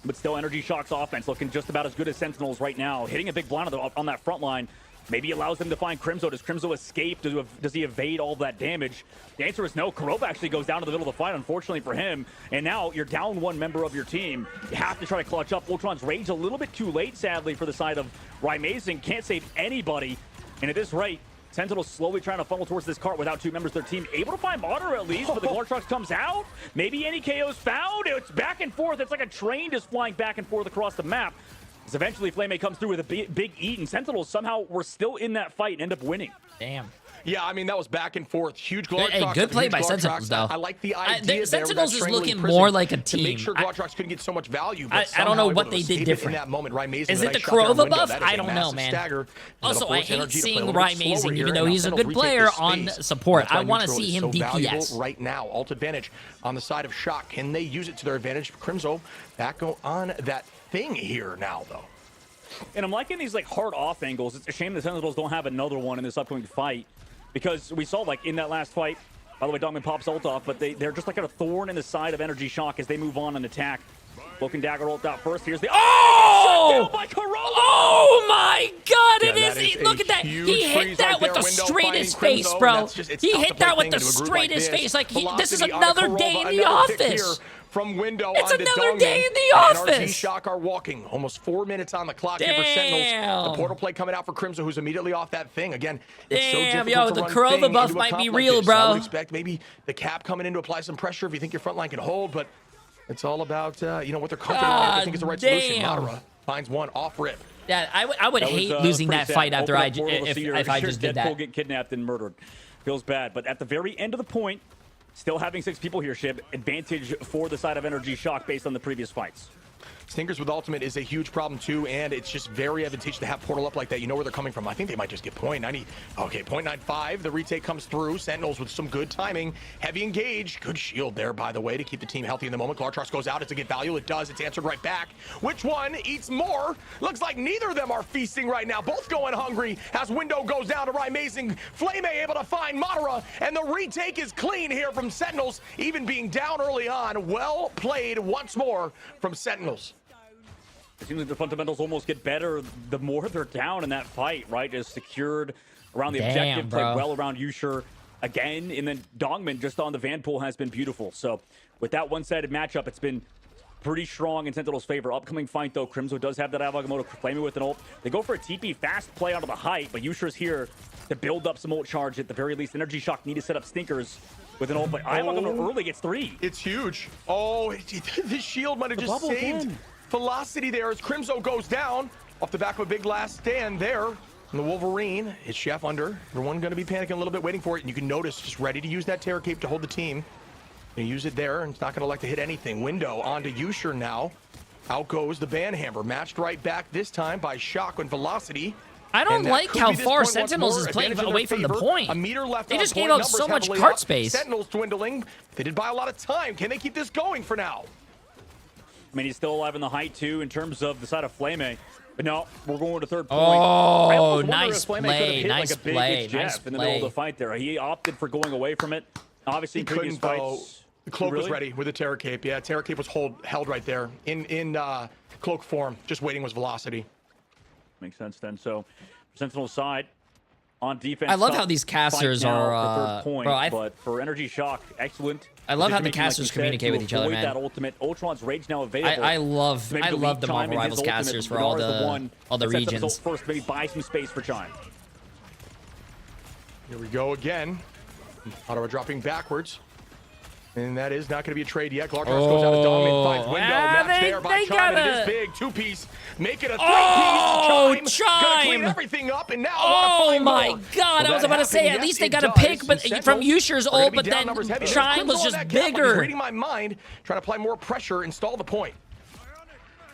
But still, NRG Shock's offense looking just about as good as Sentinels right now. Hitting a big blind on that front line. Maybe allows them to find Crimzo. Does Crimzo escape? Does he evade all that damage? The answer is no. Kurova actually goes down to the middle of the fight, unfortunately for him. And now you're down one member of your team. You have to try to clutch up. Ultron's Rage a little bit too late, sadly, for the side of Rymazing. Can't save anybody. And at this rate, Sentinel's slowly trying to funnel towards this cart without two members of their team. Able to find Madara at least, but the Glartrox comes out. Maybe any KO's found. It's back and forth. It's like a train just flying back and forth across the map. As eventually Flame comes through with a big eat, and Sentinels somehow were still in that fight and end up winning. Damn. Yeah, I mean, that was back and forth. Huge Glartrox. Hey, good play by Sentinels, though. I like the idea Sentinels is looking more like a team. To make sure Glartrox couldn't get so much value, but I don't know what they did different. In that moment, Rymazing, is it the Kurova buff? I don't know, man. Also, I hate seeing Rymazing, even though he's a good player on support. I want to see him DPS. Right now, ult advantage on the side of Shock. Can they use it to their advantage? Crimzo back on that thing here now, though. And I'm liking these like hard off angles. It's a shame the Sentinels don't have another one in this upcoming fight, because we saw like in that last fight, by the way, Dogman pops ult off, but they're just like a thorn in the side of Energy Shock as they move on and attack. Cloak Dagger ult out first. Here's the shut down by Kurova! Oh my God! Look at that! He hit that with the straightest face, bro. He hit that with the straightest face. Like this is another day in the office. From window it's onto another Dongman, day in the office. And RG Shock are walking. Almost 4 minutes on the clock here for Sentinels. The portal play coming out for Crimzo, who's immediately off that thing. Again, it's so difficult to the Kurova buff might be real, bro. I would expect maybe the cap coming in to apply some pressure if you think your front line can hold, but it's all about you know, what they're comfortable with. I think is the right solution. Madara finds one off rip. Yeah, I would hate losing that fight after if I just did that. Get kidnapped and murdered. Feels bad, but at the very end of the point, still having 6 people here, Shib. Advantage for the side of Energy Shock based on the previous fights. Stinkers with ultimate is a huge problem too, and it's just very advantageous to have portal up like that. You know where they're coming from. I think they might just get 0.90. Okay, 0.95. The retake comes through. Sentinels with some good timing. Heavy engage. Good shield there, by the way, to keep the team healthy in the moment. Glartrox goes out. It's a get value. It does. It's answered right back. Which one eats more? Looks like neither of them are feasting right now. Both going hungry as window goes down to Rymazing. Flame able to find Madara, and the retake is clean here from Sentinels, even being down early on. Well played once more from Sentinels. It seems like the fundamentals almost get better the more they're down in that fight, right? Just secured around the objective, played well around Yusher again, and then Dongman just on the Vanpool has been beautiful. So with that one-sided matchup, it's been pretty strong in Sentinel's favor. Upcoming fight, though, Crimzo does have that Agamotto Flaming with an ult. They go for a TP fast play onto the height, but Yusher's here to build up some ult charge at the very least. Energy Shock need to set up Stinkers with an ult, but Agamotto early gets 3. It's huge. Oh, the shield might have just saved velocity there as Crimzo goes down off the back of a big last stand there. And the Wolverine is Chef under. Everyone going to be panicking a little bit, waiting for it. And you can notice just ready to use that Terror Cape to hold the team. Gonna use it there, and it's not going to like to hit anything. Window onto Yusher now. Out goes the Banhammer. Matched right back this time by Shock and Velocity. I don't like how far Sentinels is playing away from the point. A meter left. They just gave up so much cart space. Sentinels dwindling. They did buy a lot of time. Can they keep this going for now? I mean, he's still alive in the height, too, in terms of the side of Flame. But no, we're going to third point. Oh, nice play. Nice play. Nice in the middle of the fight there. He opted for going away from it. Obviously, in previous fights. The Cloak was ready with the Terror Cape. Yeah, Terror Cape was held right there in Cloak form. Just waiting was Velocity. Makes sense then. So, Sentinel's side on defense. I love how these casters are. Third point, but for Energy Shock, excellent. I love how the casters communicate with each other, man. That ultimate, Ultron's Rage now available. I love the Marvel Rivals casters for all the regions. First, maybe buy some space for Chime. Here we go again. Ottawa dropping backwards. And that is not going to be a trade yet. Glartrox goes out of Dongman, finds window. Match there by Chime, and it is big. 2-piece. Make it a 3-piece. Chime! Gonna clean everything up, and now oh my God! I was about to say, at least they got a pick from Yusher's ult, but then Chime was just bigger. He's reading my mind, trying to apply more pressure, install the point.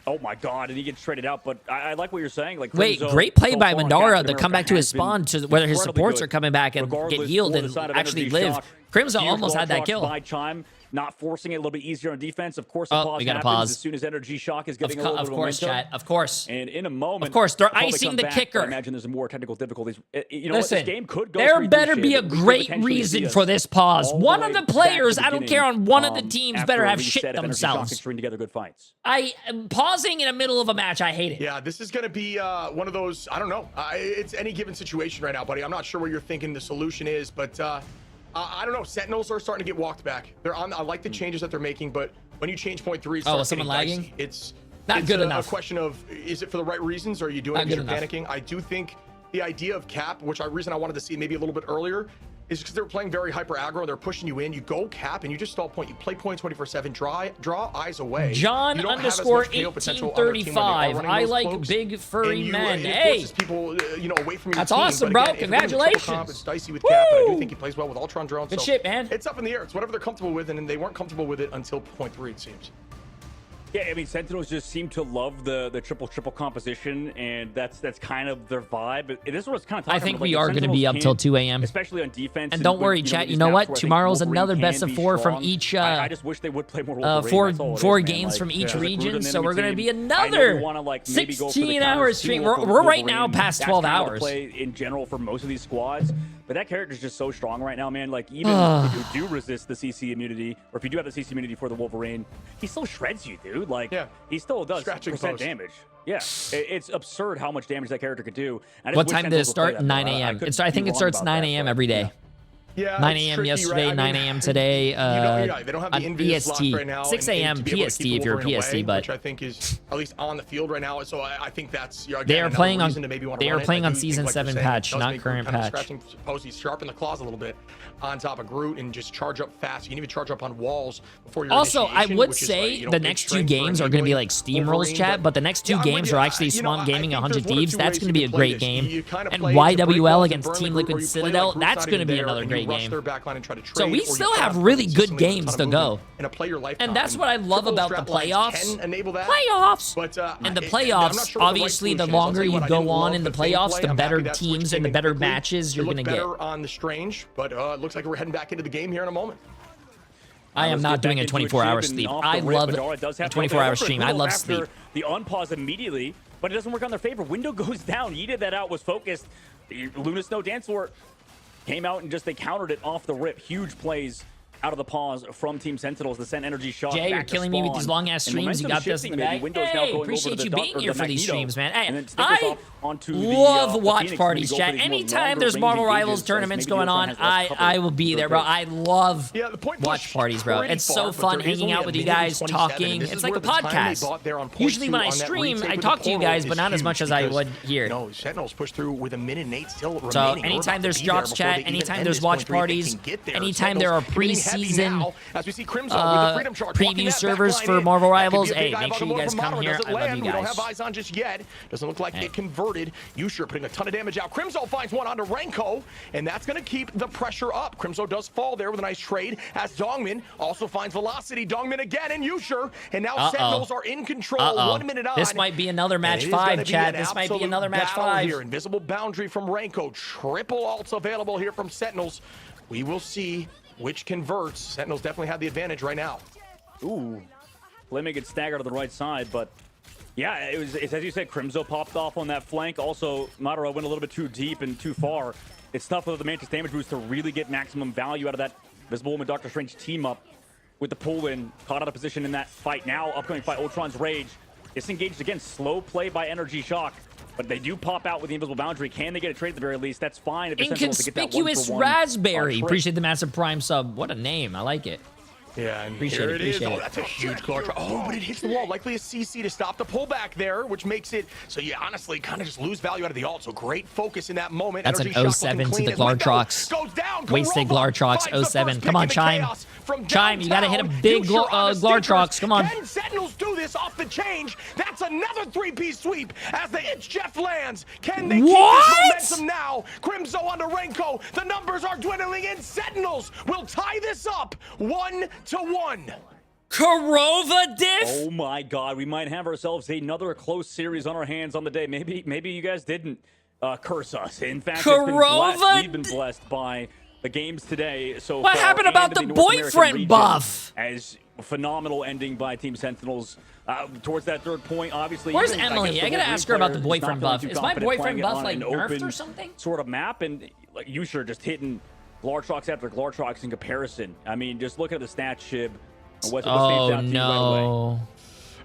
Oh my God, and he gets traded out, but I like what you're saying. Like, wait, great play by Mandara to come back to his spawn, to whether his supports are coming back and get healed and actually live. Crimzo almost had that kill. By Chime, not forcing it a little bit easier on defense. Of course, Oh, pause we gotta happens pause. as soon as Energy Shock is getting a little bit of course, momentum. chat. Of course. And in a moment, Of course, they're they'll probably icing come the back, but kicker. I imagine there's more technical difficulties. You know Listen, what? This game could go there 3-3 better be a shit. We could great potentially reason see us for this pause. all the One way of the back to players, I don't beginning, care on one of the teams, after better a have reset shit if Energy Shock can themselves. string together good fights. Pausing in the middle of a match, I hate it. Yeah, this is going to be one of those, I don't know. It's any given situation right now, buddy. I'm not sure where you're thinking the solution is, but I don't know. Sentinels are starting to get walked back. I like the changes that they're making, but when you change point 3, is someone lagging? It's Not good enough. A question of, is it for the right reasons, or are you doing it because you're panicking? I do think the idea of cap, which reason I wanted to see maybe a little bit earlier, is because they're playing very hyper aggro. They're pushing you in. You go cap and you just stall point. You play point 24/7. Draw eyes away. John _ 1835. I like big furry men. Hey, people, away from your that's team. awesome, But bro. again, if you're in a triple Congratulations. comp, it's dicey with cap, but I do think he plays well with Ultron drones. Good so shit, man. It's up in the air. It's whatever they're comfortable with, and they weren't comfortable with it until point 3, it seems. Yeah, I mean, Sentinels just seem to love the triple composition, and that's kind of their vibe. But this is what's kind of talking I think about. we are going to be up till 2 a.m. especially on defense. And don't worry, chat. You know what? Tomorrow's another best of 4 from each. I just wish they would play more. Four games from each region. So we're going to be another 16-hour stream. We're right now past 12 hours. Play in general for most of these squads. But that character is just so strong right now, man. Like, even if you do resist the CC immunity, or if you do have the CC immunity for the Wolverine, he still shreds you, dude. Like, he still does percent damage. Yeah, it's absurd how much damage that character could do. What time did it start? 9 a.m. I think it starts 9 a.m. every day. Yeah, 9 a.m. yesterday, 9 a.m. today. They don't have the envious EST. lock right now. 6 a.m. PST if you're a PST, but which I think is at least on the field right now. So I think that's they are playing on season 7 patch, not current patch. Scratching posies, sharpen the claws a little bit on top of Groot and just charge up fast. You can even charge up on walls before your Also, I initiation, would which is say the next 2 games are going to be like steamrolls, chat, but the next 2 games are actually Swamp Gaming 100 Thieves. That's going to be a great game. And YWL against Team Liquid Citadel, that's going to be another great game. So we still have really good games to go. And that's what I love about the playoffs. And the playoffs, obviously, the longer you go on in the playoffs, the better teams and the better matches you're going to get. Better on the Strange, but it looks like we're heading back into the game here in a moment. I am not doing a 24-hour sleep. I love a 24-hour stream. I love sleep. The unpause immediately, but it doesn't work on their favor. Window goes down. Yeeted that out, was focused. The Luna Snow Dance Floor came out and just they countered it off the rip. Huge plays out of the pause from Team Sentinels to send Energy Shock. Jay, you're killing me with these long-ass streams. You got this in the bag. Hey, appreciate you being here for these streams, man. Hey, I love watch parties, chat. Anytime there's Marvel Rivals tournaments going on, I will be there, bro. I love watch parties, bro. It's so fun hanging out with you guys, talking. It's like a podcast. Usually when I stream, I talk to you guys, but not as much as I would here. No, Sentinels push through with 1:08 still remaining. So anytime there's drops, chat, anytime there's watch parties, anytime there are preseason preview servers for Marvel Rivals, hey, make sure you guys come here. I love you We don't guys. have eyes on just yet. Doesn't look like it converted. Usher putting a ton of damage out. Crimzo finds one onto Renko, and that's going to keep the pressure up. Crimzo does fall there with a nice trade as Dongmin also finds velocity. Dongmin again and Usher, and now Sentinels are in control. 1 minute on. This might be another match 5, Chad. This might be another match 5. Here. Invisible boundary from Renko. Triple ults available here from Sentinels. We will see which converts. Sentinels definitely have the advantage right now. Ooh. Flaming gets staggered on the right side, but yeah, it's as you said, Crimzo popped off on that flank. Also, Madara went a little bit too deep and too far. It's tough with the Mantis damage boost to really get maximum value out of that Visible Woman Doctor Strange team up with the pull-in. Caught out of position in that fight. Now, upcoming fight, Ultron's Rage. Disengaged again. Slow play by Energy Shock. But they do pop out with the invisible boundary. Can they get a trade at the very least? That's fine. If Inconspicuous Raspberry. Appreciate the massive Prime sub. What a name. I like it. Yeah, and appreciate it. Oh, that's a huge Glare. Oh, but it hits the wall. Likely a CC to stop the pullback there, which makes it so you honestly kind of just lose value out of the ult. So great focus in that moment. That's Energy an 07 to the Glartrox. Wasted Glartrox 07. Come on, Chime. Chime, you got to hit a big Glartrox. Come on. Can Sentinels do this off the change? That's another 3-piece sweep as the It's Jeff lands. Can they keep this momentum now? Crimzo onto Renko. The numbers are dwindling and Sentinels will tie this up 1-1. Korova diff? Oh my god, we might have ourselves another close series on our hands on the day. Maybe you guys didn't curse us. In fact, we've been blessed by the games today so What far happened and about in the North American boyfriend region buff? As phenomenal ending by Team Sentinels towards that third point. Obviously, Where's even, Emily? guess, I the gotta whole ask her about the player is not boyfriend feeling buff. too Is my confident playing boyfriend it buff on like an nerfed open or something? sort of map, and like you sure just hitting Glartrox after Glartrox in comparison. I mean, just look at the stat shib. What stands out to you right away?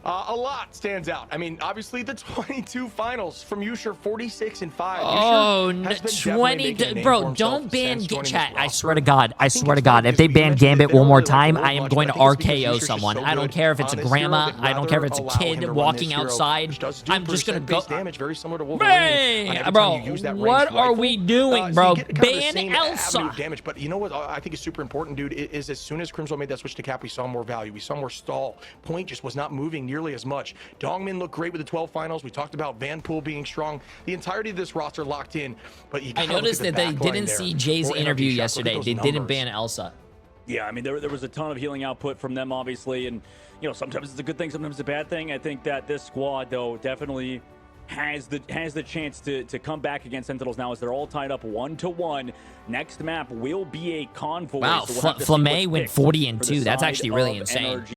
A lot stands out. I mean, obviously the 22 finals from Usher, 46-5. Oh, 20, bro! Don't ban chat. I swear to God. I swear to God. If they ban Gambit one more time, I am going to RKO someone. I don't care if it's a grandma. I don't care if it's a kid walking outside. I'm just gonna go. Damage very similar to Wolverine. Bro, what are we doing, bro? Ban Elsa. Damage, but you know what I think is super important, dude, is as soon as Crimson made that switch to Cap, we saw more value. We saw more stall. Point just was not moving nearly as much. Dongmin looked great with the 12 finals. We talked about Vanpool being strong. The entirety of this roster locked in, but you I noticed that they didn't see Jay's interview yesterday. They didn't ban Elsa. Yeah, I mean, there was a ton of healing output from them, obviously, and, you know, sometimes it's a good thing, sometimes it's a bad thing. I think that this squad, though, definitely has the chance to come back against Sentinels now as they're all tied up 1-1. Next map will be a convoy. Wow, so we'll Flamé went 40-2. That's actually really insane. NRG.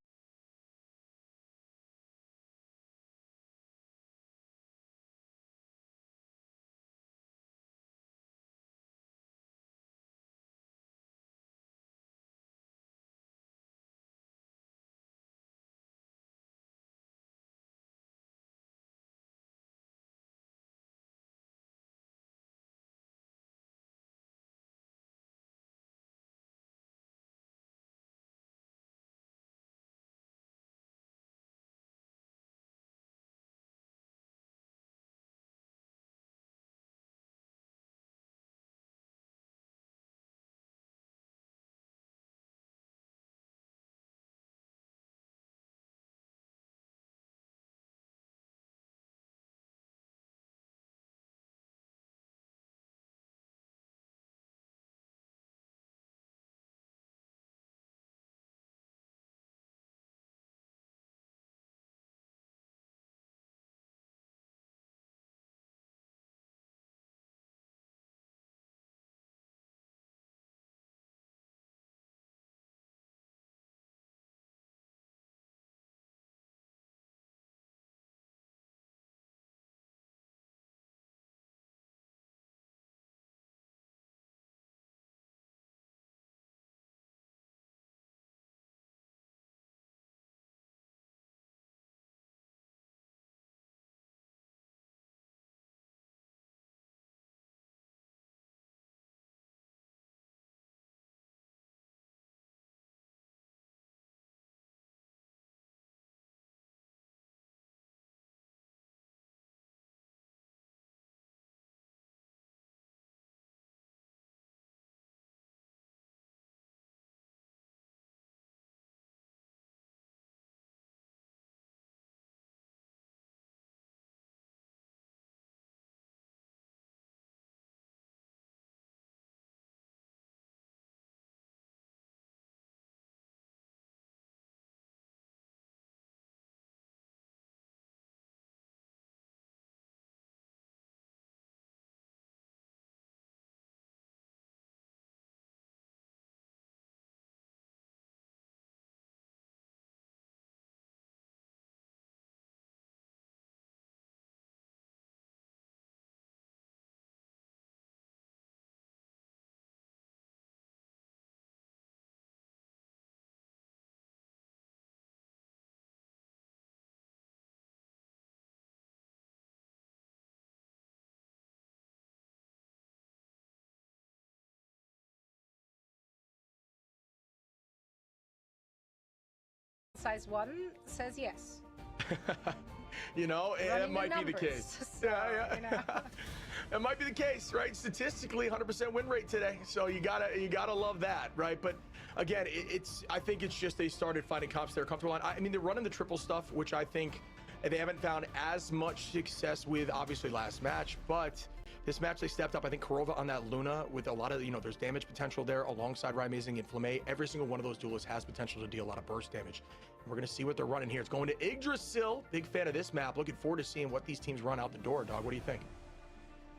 Size 1 says yes. You know, it might be the case. So, Yeah. you know. It might be the case, right? Statistically, 100% win rate today, so you gotta love that, right? But again, I think it's just they started finding comps they're comfortable on. I mean, they're running the triple stuff, which I think they haven't found as much success with, obviously, last match, but this match they stepped up. I think Kurova on that Luna with a lot of, you know, there's damage potential there alongside Rymazing and Flamé. Every single one of those duelists has potential to deal a lot of burst damage. And we're gonna see what they're running here. It's going to Yggdrasil. Big fan of this map. Looking forward to seeing what these teams run out the door, dog. What do you think?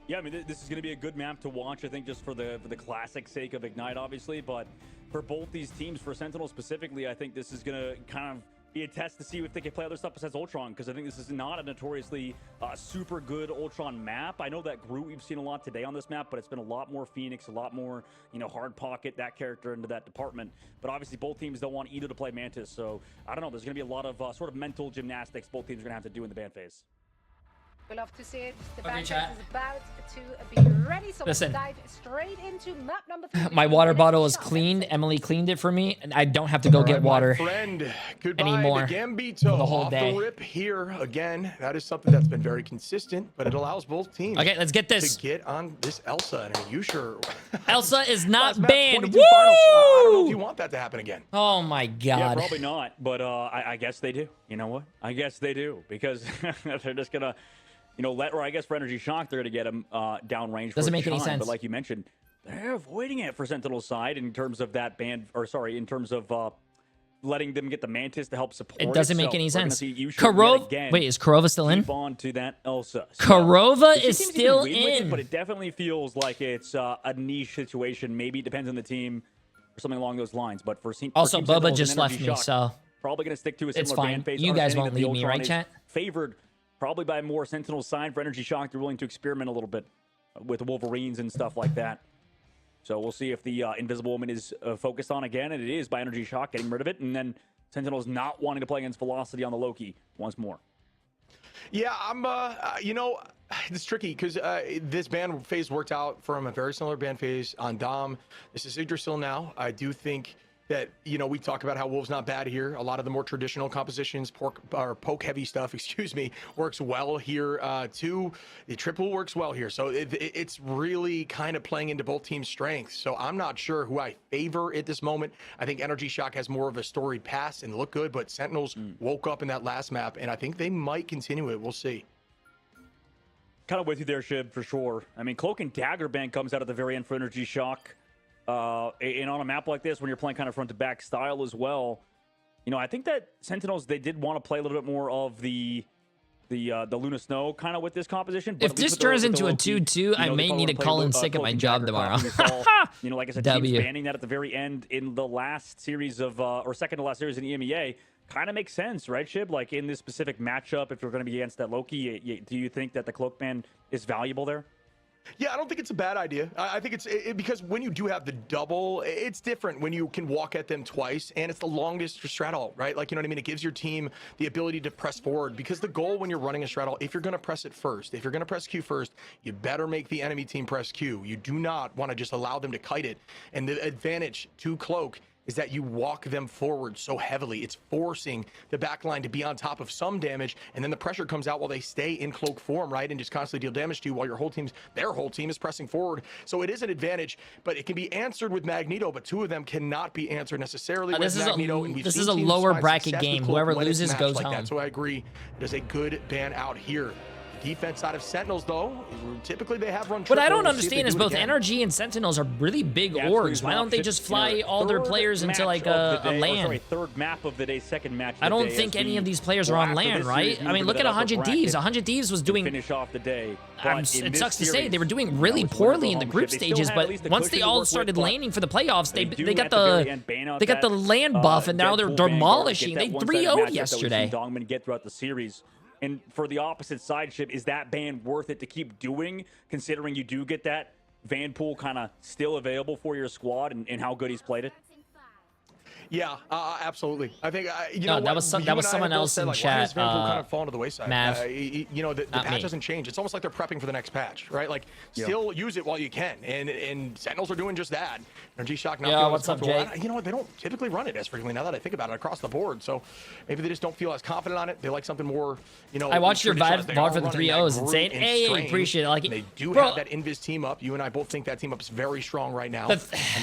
Yeah, I mean, this is going to be a good map to watch, I think, just for the classic sake of Ignite, obviously. But for both these teams, for Sentinel specifically, I think this is going to kind of be a test to see if they can play other stuff besides Ultron, because I think this is not a notoriously super good Ultron map. I know that Groot we've seen a lot today on this map, but it's been a lot more Phoenix, a lot more, you know, Hard Pocket, that character into that department. But obviously both teams don't want either to play Mantis, so I don't know. There's going to be a lot of sort of mental gymnastics both teams are going to have to do in the ban phase. We love to see it. The Okay, ban chat. phase is about to be ready, so Listen. let's dive straight into map number 3. My water bottle is cleaned. Emily cleaned it for me, and I don't have to go get water Friend, goodbye anymore to Gambito for the whole off day. the rip here again. That is something that's been very consistent, but it allows both teams. Okay, let's get this. To get on this Elsa, and are you sure? Elsa is not Last map, banned. 22 Woo! finals. I don't know if you want that to happen again. Oh my Yeah, god. probably not, but I guess they do. You know what? I guess they do, because they're just gonna, you know, or I guess for Energy Shock, they're gonna get him downrange. Doesn't for make any Shine, sense. But like you mentioned, they're avoiding it for Sentinel's side in terms of that ban, or sorry, in terms of letting them get the Mantis to help support. It doesn't make So any we're gonna sense. see you should yet Karov, again wait, is Karova still in? keep on to that Elsa. So, Karova the is teams still even win with it, in. but it definitely feels like it's a niche situation. Maybe it depends on the team or something along those lines. But for Also, Team Bubba Sentinels just and left Energy me, Shock, so probably going to stick to a it's similar fine. ban phase. You guys understanding won't that the leave me, right, Ultron is chat? Favored probably by more Sentinel side for Energy Shock. They're willing to experiment a little bit with the Wolverines and stuff like that. So we'll see if the Invisible Woman is focused on again, and it is by Energy Shock getting rid of it, and then Sentinel's not wanting to play against Velocity on the Loki once more. Yeah, I'm, you know, it's tricky because this ban phase worked out from a very similar ban phase on Dom. This is Yggdrasil now. I do think that, you know, we talk about how Wolf's not bad here. A lot of the more traditional compositions, poke heavy stuff, excuse me, works well here too. The triple works well here. So it's really kind of playing into both teams' strengths. So I'm not sure who I favor at this moment. I think Energy Shock has more of a storied past and look good, but Sentinels woke up in that last map, and I think they might continue it. We'll see. Kind of with you there, Shib, for sure. I mean, Cloak and Dagger ban comes out at the very end for Energy Shock. And on a map like this, when you're playing kind of front to back style as well, you know, I think that Sentinels, they did want to play a little bit more of the Luna Snow kind of with this composition. But If this turns into a 2-2, I may need to call in sick at my job tomorrow. You know, like I said, W. teams banning that at the very end in the last series of, or second to last series in EMEA, kind of makes sense, right, Shib? Like in this specific matchup, if you're going to be against that Loki, do you think that the Cloak ban is valuable there? Yeah, I don't think it's a bad idea. I think it's because when you do have the double, it's different when you can walk at them twice, and it's the longest for straddle, right? Like, you know what I mean? It gives your team the ability to press forward, because the goal when you're running a straddle, if you're going to press it first, if you're going to press Q first, you better make the enemy team press Q. You do not want to just allow them to kite it. And the advantage to Cloak is that you walk them forward so heavily. It's forcing the backline to be on top of some damage, and then the pressure comes out while they stay in Cloak form, right? And just constantly deal damage to you while their whole team is pressing forward. So it is an advantage, but it can be answered with Magneto, but two of them cannot be answered necessarily with Magneto. This is a lower bracket game. Whoever loses goes like home. That. So I agree. There's a good ban out here. Defense side of Sentinels, though, typically they have run. What I don't We'll see if understand they is do it both again. Energy and Sentinels are really big orgs. Why don't they just fly all their players into like a LAN? Third map of the day, second match. I don't think any of these players are on LAN, right? I mean, look at 100 Thieves. 100 Thieves was doing. Finish off the day. It sucks to say they were doing really poorly in the group stages, but once they all started landing for the playoffs, they got the land buff, and now they're demolishing. They 3-0'd yesterday. Dongman get throughout the series. And for the opposite side, Ship, is that ban worth it to keep doing, considering you do get that Vanpool kind of still available for your squad and how good he's played it? Yeah, absolutely. I think you No, know that was someone else in chat. Why has Vanpool kind of fallen to the wayside? Mav. You know, the patch doesn't change. It's almost like they're prepping for the next patch, right? Like, still use it while you can. And Sentinels are doing just that. Energy Shock not feeling what's as up, comfortable. Jay? You know what? They don't typically run it as frequently now that I think about it across the board. So maybe they just don't feel as confident on it. They like something more, you know. I watched your traditional. VOD They are for the running 3-0s that and saying, Groot hey, Strain. appreciate it. Like, They do bro, have that Invis team up. You and I both think that team up is very strong right now,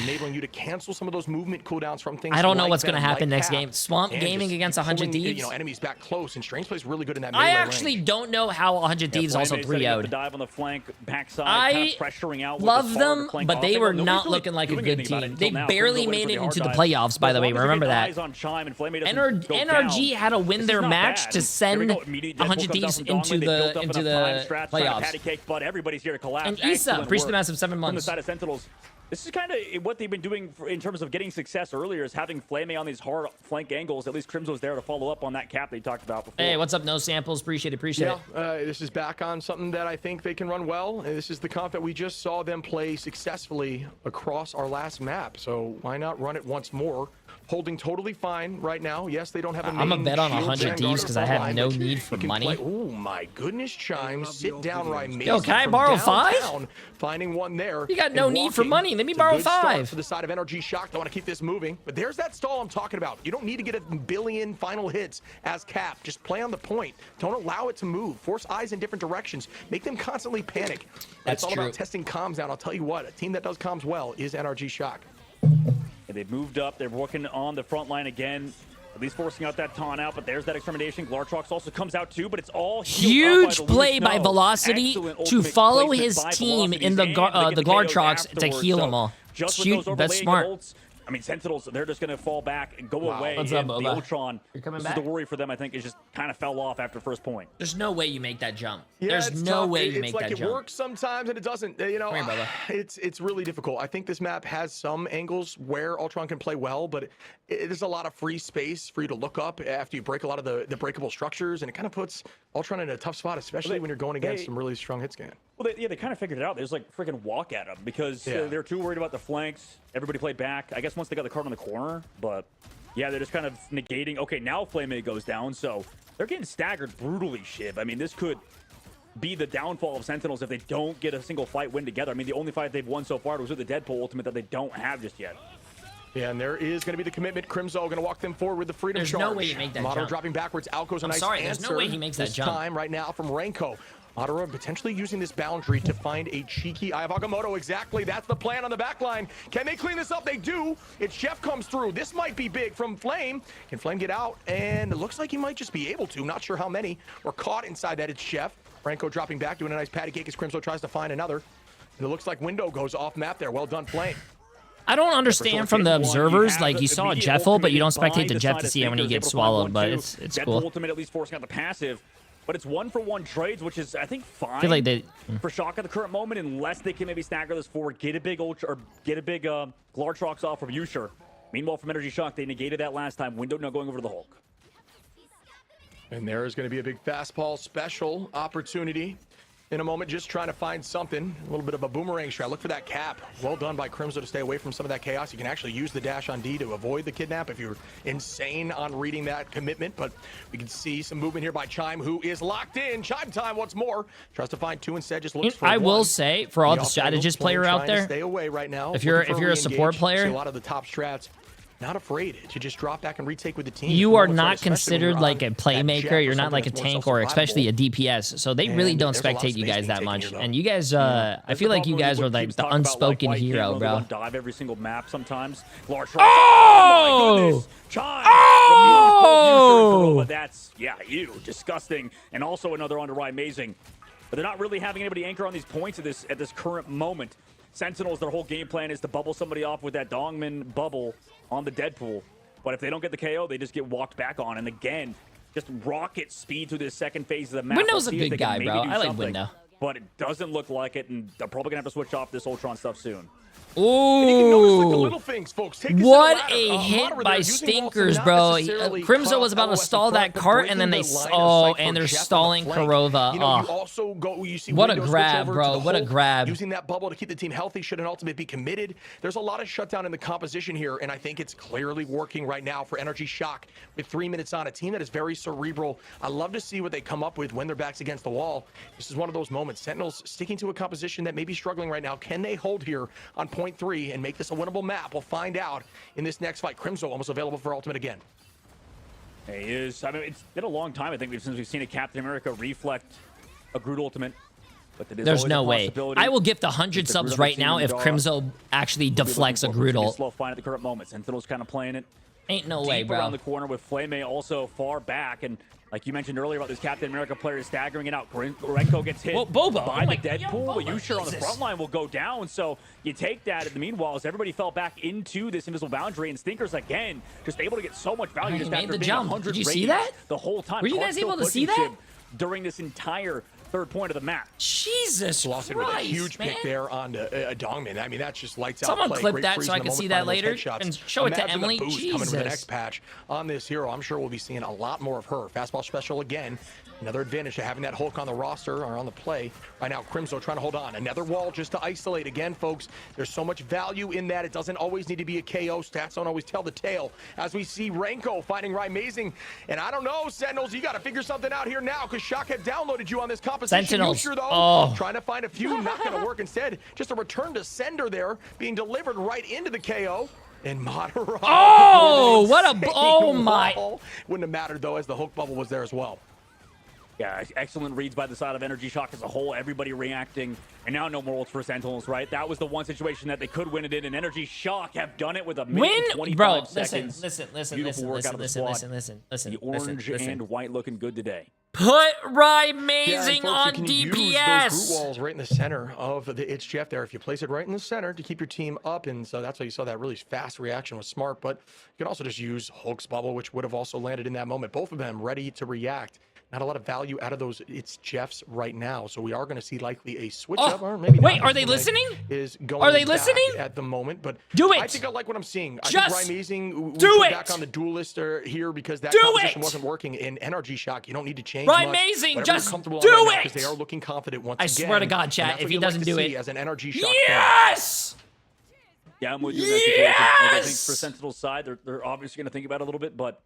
enabling you to cancel some of those movement cooldowns from things. I don't know like what's going to Venom, happen like next Cap, game. Swamp and Gaming just against 100 pulling, Thieves. enemies back close, and Strange plays really good in that I melee actually range. don't know how 100 Thieves also Flame setting up 3-0'd. the dive on the flank, backside, I kind of pressuring out with love the far them, to flank but they offense. were Nobody's not really looking like a doing good anything about it team. until They now. barely Crimzo waiting made for it the hard into the dive. playoffs, by As the way. long as he Remember gets that. eyes on Chime and Flame doesn't go NRG down, had to win this their is not match bad. to And send here we go. Immediate Deadpool 100 comes out Thieves from into Dongman. They built the up into enough time, the Strats trying to playoffs. patty cake, but everybody's here to collapse. And Issa, Excellent breached the work massive 7 from the months. side of Sentinels. This is kind of what they've been doing in terms of getting success earlier, is having Flame on these hard flank angles. At least Crimzo's there to follow up on that cap they talked about before. Hey, what's up? No samples. Appreciate it. Appreciate it. This is back on something that I think they can run well. And this is the comp that we just saw them play successfully across our last map. So why not run it once more? Holding totally fine right now. Yes, they don't have a main I'm a bet on shield 100 Thieves because I have no need for money. Oh my goodness, Chime. Sit down, right? Yo, can I borrow 5? Finding one there. You got no and need for walking. money. Let me It's a borrow good start 5. for the side of NRG Shock. They want to keep this moving. But there's that stall I'm talking about. You don't need to get a billion final hits as Cap. Just play on the point. Don't allow it to move. Force eyes in different directions. Make them constantly panic. That's it's all true. about testing comms out. I'll tell you what, a team that does comms well is NRG Shock. And they've moved up. They're working on the front line again. At least forcing out that taunt out, but there's that extermination. Glartrox also comes out too, but it's all Huge play by Velocity to follow his team in the Glartrox to heal them all. Shoot, that's smart. I mean, Sentinels, they're just going to fall back and go away. What's up, and the Boba? Ultron, You're coming this back? is the worry for them, I think, is just kind of fell off after first point. There's no way you make that jump. Yeah, There's it's no tough. way you It's make like that it jump. works sometimes and it doesn't. You know, Come here, Bubba. it's really difficult. I think this map has some angles where Ultron can play well, but there's a lot of free space for you to look up after you break a lot of the breakable structures, and it kind of puts Ultron in a tough spot, especially when you're going against some really strong hit scan. Well, they kind of figured it out. There's like freaking walk at them because they're too worried about the flanks. Everybody played back. I guess once they got the card on the corner, but yeah, they're just kind of negating. Okay, now Flame goes down, so they're getting staggered brutally, Shiv. I mean, this could be the downfall of Sentinels if they don't get a single fight win together. I mean, the only fight they've won so far was with the Deadpool Ultimate that they don't have just yet. Yeah, and there is going to be the commitment. Crimzo going to walk them forward with the freedom There's charge. no way you make that Madara jump. dropping backwards. Out goes a I'm nice sorry, answer. there's no way he makes that this jump. time right now from Renko. Madara potentially using this boundary to find a cheeky Eye of Agamotto. Exactly, that's the plan on the back line. Can they clean this up? They do. It's Chef comes through. This might be big from Flame. Can Flame get out? And it looks like he might just be able to. Not sure how many were caught inside that. It's Chef. Renko dropping back, doing a nice patty cake as Crimzo tries to find another. And it looks like Window goes off map there. Well done, Flame. I don't understand from the observers, like you saw Jeffel, but you don't spectate the Jeff to see how many get swallowed, but it's Deadpool cool. Ultimate at least forcing out the passive, but it's 1-for-1 trades, which is I think fine. I feel like they for Shock at the current moment, unless they can maybe stagger this forward, get a big Ultra or get a big Glartrox off from Usher. Meanwhile, from Energy Shock, they negated that last time. Window now going over to the Hulk. And there is going to be a big fastball special opportunity in a moment, just trying to find something. A little bit of a boomerang shot. Look for that cap. Well done by Crimzo to stay away from some of that chaos. You can actually use the dash on D to avoid the kidnap if you're insane on reading that commitment. But we can see some movement here by Chime, who is locked in. Chime time once more. Tries to find two instead, just looks for I will one. say, for all the strategist player out Trying to there, stay away right now. if you're Looking for a support re-engage. player, See a lot of the top strats not afraid to just drop back and retake with the team. you are Especially when not you're considered on like a that playmaker. Jeff or You're not something like a that's more tank or especially a self-survivable. DPS. So they really And don't there's a lot of spectate you space guys being that taken much. here, though. And you guys, I feel like you guys are like the unspoken hero, bro. Dive every single map sometimes. Large Oh! Oh! That's you disgusting, and also another under amazing. But they're not really having anybody anchor on these points at this current moment. Sentinels, their whole game plan is to bubble somebody off with that Dongman bubble on the Deadpool. But if they don't get the KO, they just get walked back on. And again, just rocket speed through this second phase of the map. Window's Let's a see if good they can guy, maybe bro. do I like something. Window. But it doesn't look like it, and they're probably going to have to switch off this Ultron stuff soon. Ooh. What a hit by Walter Stinkers, not bro. necessarily Crimzo was about to LOS in stall front, that but cart, and then breaking they the line of sight and for they're Jeff on the stalling flank. Karova. You know, you Oh. also you see What a Windows switch grab, over bro. to the What a Hulk, grab. Using that bubble to keep the team healthy should an ultimate be committed. There's a lot of shutdown in the composition here, and I think it's clearly working right now for Energy Shock with 3 minutes on. A team that is very cerebral. I love to see what they come up with when their back's against the wall. This is one of those moments. Sentinels sticking to a composition that may be struggling right now. Can they hold here on point 3 and make this a winnable map? We'll find out in this next fight. Crimzo almost available for ultimate again. He is. I mean, it's been a long time, I think, since we've seen a Captain America reflect a Groot ultimate. But it is There's always no a way. possibility. I will gift 100 If the subs Groot right on the now team if are- Crimzo actually we'll be deflects a looking for it. It's gonna be Groodle. slow find at the current moment. Sentinel's kind of playing it. Ain't no way, deep bro. around the corner with Flame also far back. And like you mentioned earlier about this Captain America player staggering it out. Renko gets hit Boba. by the Deadpool, Boba, but Yusher on the Jesus. front line will go down. So you take that. In the meanwhile, as everybody fell back into this invisible boundary, and Stinkers again just able to get so much value. He Just made after the being jump. 100 Did you see radius that? the whole time? Were you Card guys still able to see pushing that? Shib during this entire third point of the map? Jesus Lawson with a huge man. pick there on a Dongman. I mean, that's just lights Someone out play. clip Great that freeze so in I the can moment, see finding that those later headshots. and show it to Imagine the Emily. boost coming with the Jesus. next patch on this hero. I'm sure we'll be seeing a lot more of her. Fastball special again. Another advantage to having that Hulk on the roster or on the play. Right now, Crimzo trying to hold on. Another wall just to isolate. Again, folks, there's so much value in that. It doesn't always need to be a KO. Stats don't always tell the tale. As we see Renko finding Amazing. And I don't know, Sentinels, you got to figure something out here now because Shock had downloaded you on this composition. Sentinels. Yusher, though, trying to find a few, not going to work. Instead, just a return to sender there, being delivered right into the KO. And Madara. Oh, what a... Oh, my... Wouldn't have mattered, though, as the Hulk bubble was there as well. Yeah, excellent reads by the side of Energy Shock as a whole. Everybody reacting. And now no more ults for Sentinels, right? That was the one situation that they could win it in. And Energy Shock have done it with a minute and 25 seconds. Listen. Beautiful work out of the squad. The orange and white looking good today. Put Amazing on you can use DPS. those group walls right in the center of the It's Jeff there. If you place it right in the center to keep your team up, and so that's why you saw that really fast reaction was smart. But you can also just use Hulk's bubble, which would have also landed in that moment. Both of them ready to react. Not a lot of value out of those It's Jeffs right now, so we are going to see likely a switch up, or maybe wait, not. are they listening? Is going Are they back listening? at the moment? But do it. I think I like what I'm seeing. I Just think Amazing. do it. Back on the duelist here because that Do composition it. wasn't working in Energy Shock. You don't need to change Right, much. Amazing. Whatever Just you're comfortable on do right now, it. because they are looking confident once I again. swear to God, and chat, that's if what he you like doesn't to do see it. as an Energy Shock Yes. Yeah, I'm with you in that situation. I think Yes! for Sentinel's side, they're obviously going to think about it a little bit, but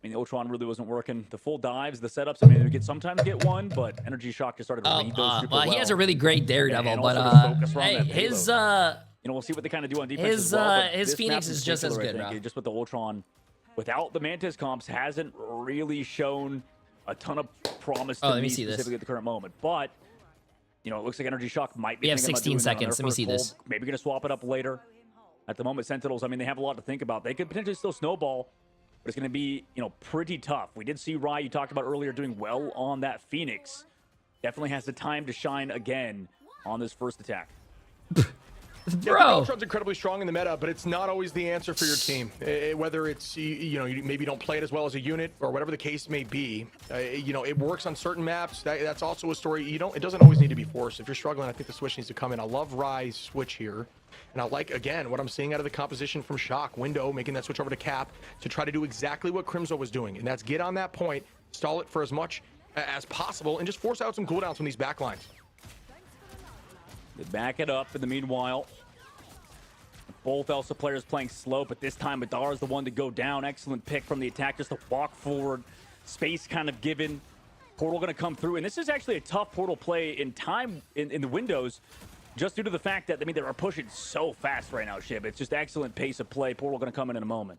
I mean, the Ultron really wasn't working. The full dives, the setups, I mean, they sometimes get one, but Energy Shock just started to read those super well. He has a really great Daredevil, And but also to focus around hey, that his payload. You know, we'll see what they kind of do on defense as well. But his this Phoenix map in is just as particular, good, I think, bro. just with the Ultron, without the Mantis comps, hasn't really shown a ton of promise to let me me see this. specifically at the current moment. But you know, it looks like Energy Shock might be. We have thinking about 16 doing that on seconds. their Let me first see hold. this. Maybe going to swap it up later. At the moment, Sentinels, I mean, they have a lot to think about. They could potentially still snowball, but it's going to be, you know, pretty tough. We did see Rai, you talked about earlier, doing well on that Phoenix. Definitely has the time to shine again on this first attack. Yeah, the Ultron's incredibly strong in the meta, but it's not always the answer for your team. Whether it's, you know, you maybe don't play it as well as a unit or whatever the case may be. You know, it works on certain maps. That's also a story. It doesn't always need to be forced. If you're struggling, I think the switch needs to come in. I love Rai's switch here. And I like, again, what I'm seeing out of the composition from Shock. Window making that switch over to Cap to try to do exactly what Crimzo was doing. And that's get on that point, stall it for as much as possible, and just force out some cooldowns from these backlines. They back it up in the meanwhile. Both Elsa players playing slow, but this time Madara is the one to go down. Excellent pick from the attack, just to walk forward. Space kind of given. Portal going to come through, and this is actually a tough Portal play in time in the windows, just due to the fact that, I mean, they are pushing so fast right now, Shib. It's just excellent pace of play. Portal going to come in a moment.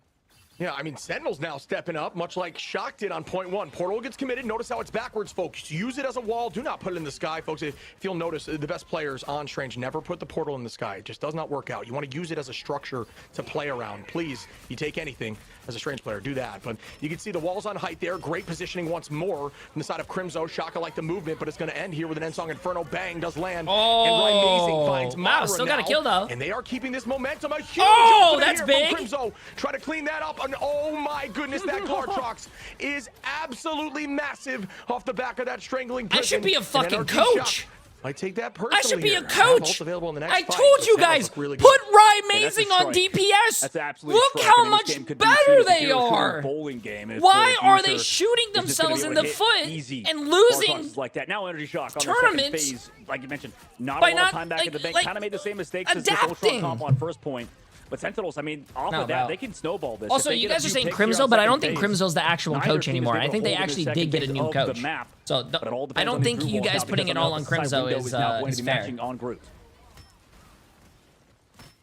Yeah, I mean, Sentinel's now stepping up, much like Shock did on point one. Portal gets committed. Notice how it's backwards, folks. Use it as a wall. Do not put it in the sky, folks. If you'll notice, the best players on Strange never put the portal in the sky. It just does not work out. You want to use it as a structure to play around. Please, you take anything as a Strange player, do that. But you can see the walls on height there. Great positioning once more from the side of Crimzo. Shock, I like the movement, but it's going to end here with an end song. Inferno bang does land. And Amazing finds Madara still got a now, kill, though. And they are keeping this momentum. A huge opening that's here big. from Crimzo. Try to clean that up. And oh my goodness, that Glartrox is absolutely massive off the back of that strangling prison. I should be a fucking Energy coach. Shock. I take that personally. I should be here. a coach. Available in the next I fight, told so you Sentinels guys, look really put good. Rai Yeah, Amazing that's a on strike. DPS. That's absolutely Look strike. how I mean, this much game could be better seen as a they hero-shooter are. bowling game if, Why are User they shooting is just gonna themselves be in able the to foot hit easy and Glartroxes losing like that? Now Energy Shock on the tournaments second phase, like you mentioned, not by a lot of not, time back in the bank. like, Kind of made the same mistakes as the Ultron adapting. comp on first point. But Sentinels, I mean, off No, of that, bro. they can snowball this. Also, If they you get a guys are few saying picks here Crimzo, on but I second don't think phase, Crimzo's the actual neither coach team is anymore. able I to think they hold in actually the did second get a phase new of coach. the map. So But it all I depends don't on who think Groot you will guys now, putting because it all on the side Crimzo window is now going to be fair. matching on Groot.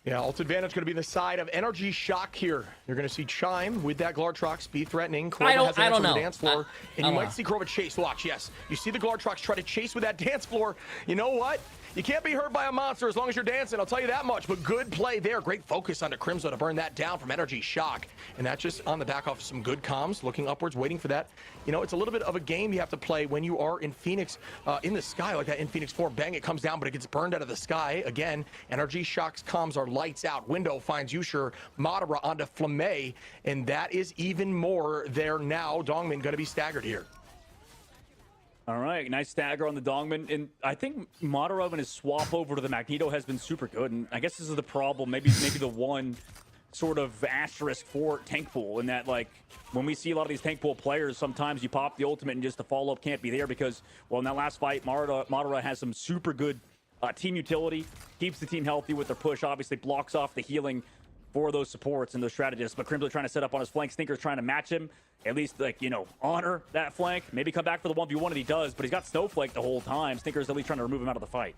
Yeah, ult advantage going to be the side of Energy Shock here. You're going to see Chime with that Glartrox be threatening. Korva has an answer on the dance floor, and you might see Korva chase. Watch, yes. You see the Glartrox try to chase with that dance floor. You know what? You can't be hurt by a monster as long as you're dancing, I'll tell you that much. But good play there. Great focus onto Crimzo to burn that down from Energy Shock. And that's just on the back of some good comms, looking upwards, waiting for that. You know, it's a little bit of a game you have to play when you are in Phoenix, in the sky, like that in Phoenix 4. Bang, it comes down, but it gets burned out of the sky. Again, Energy Shock's comms are lights out. Window finds Yusher Madara onto Flamme, and that is even more there now. Dongmin going to be staggered here. All right, nice stagger on the Dongman. And I think Madara and his swap over to the Magneto has been super good. And I guess this is the problem, maybe the one sort of asterisk for tank pool, in that, like, when we see a lot of these tank pool players, sometimes you pop the ultimate and just the follow-up can't be there because, well, in that last fight, Madara has some super good team utility, keeps the team healthy with their push, obviously blocks off the healing for those supports and those strategists. But Crimzo trying to set up on his flank. Stinker's trying to match him, at least, like, you know, honor that flank, maybe come back for the 1v1, and he does, but he's got Snowflake the whole time. Stinker's at least trying to remove him out of the fight.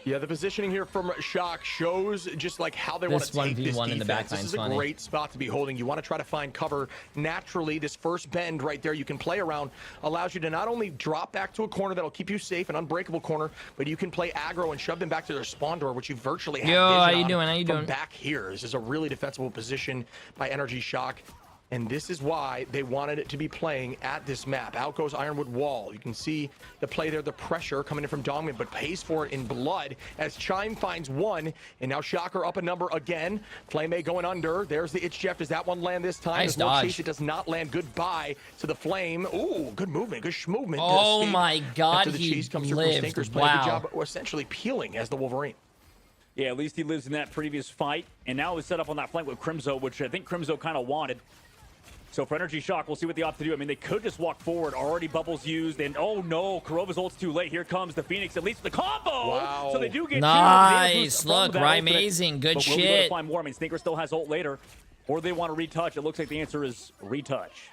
Yeah, the positioning here from Shock shows just like how they want to take this defense. This is a great spot to be holding. You want to try to find cover naturally. This first bend right there you can play around allows you to not only drop back to a corner that'll keep you safe, an unbreakable corner, but you can play aggro and shove them back to their spawn door, which you virtually have vision on from back here. This is a really defensible position by Energy Shock. And this is why they wanted it to be playing at this map. Out goes Ironwood Wall. You can see the play there, the pressure coming in from Dongman, but pays for it in blood as Chime finds one. And now Shocker up a number again. Flame going under. There's the Itch Jeff. Does that one land this time? Nice There's no dodge. chase. It does not land. Goodbye to the Flame. Ooh, good movement. Good movement. Oh my God, After the he chase comes through lived. from Stinkers. Playing a Wow. good job essentially peeling as the Wolverine. Yeah, at least he lives in that previous fight. And now he's set up on that flank with Crimzo, which I think Crimzo kind of wanted. So for Energy Shock, we'll see what they opt to do. I mean, they could just walk forward. Already bubbles used, and oh no, Kurova's ult's too late. Here comes the Phoenix, at least the combo. Wow. So they do get nice. two. Look, amazing. Good but will shit. Will to find more? I mean, Stinker still has ult later, or they want to retouch. It looks like the answer is retouch.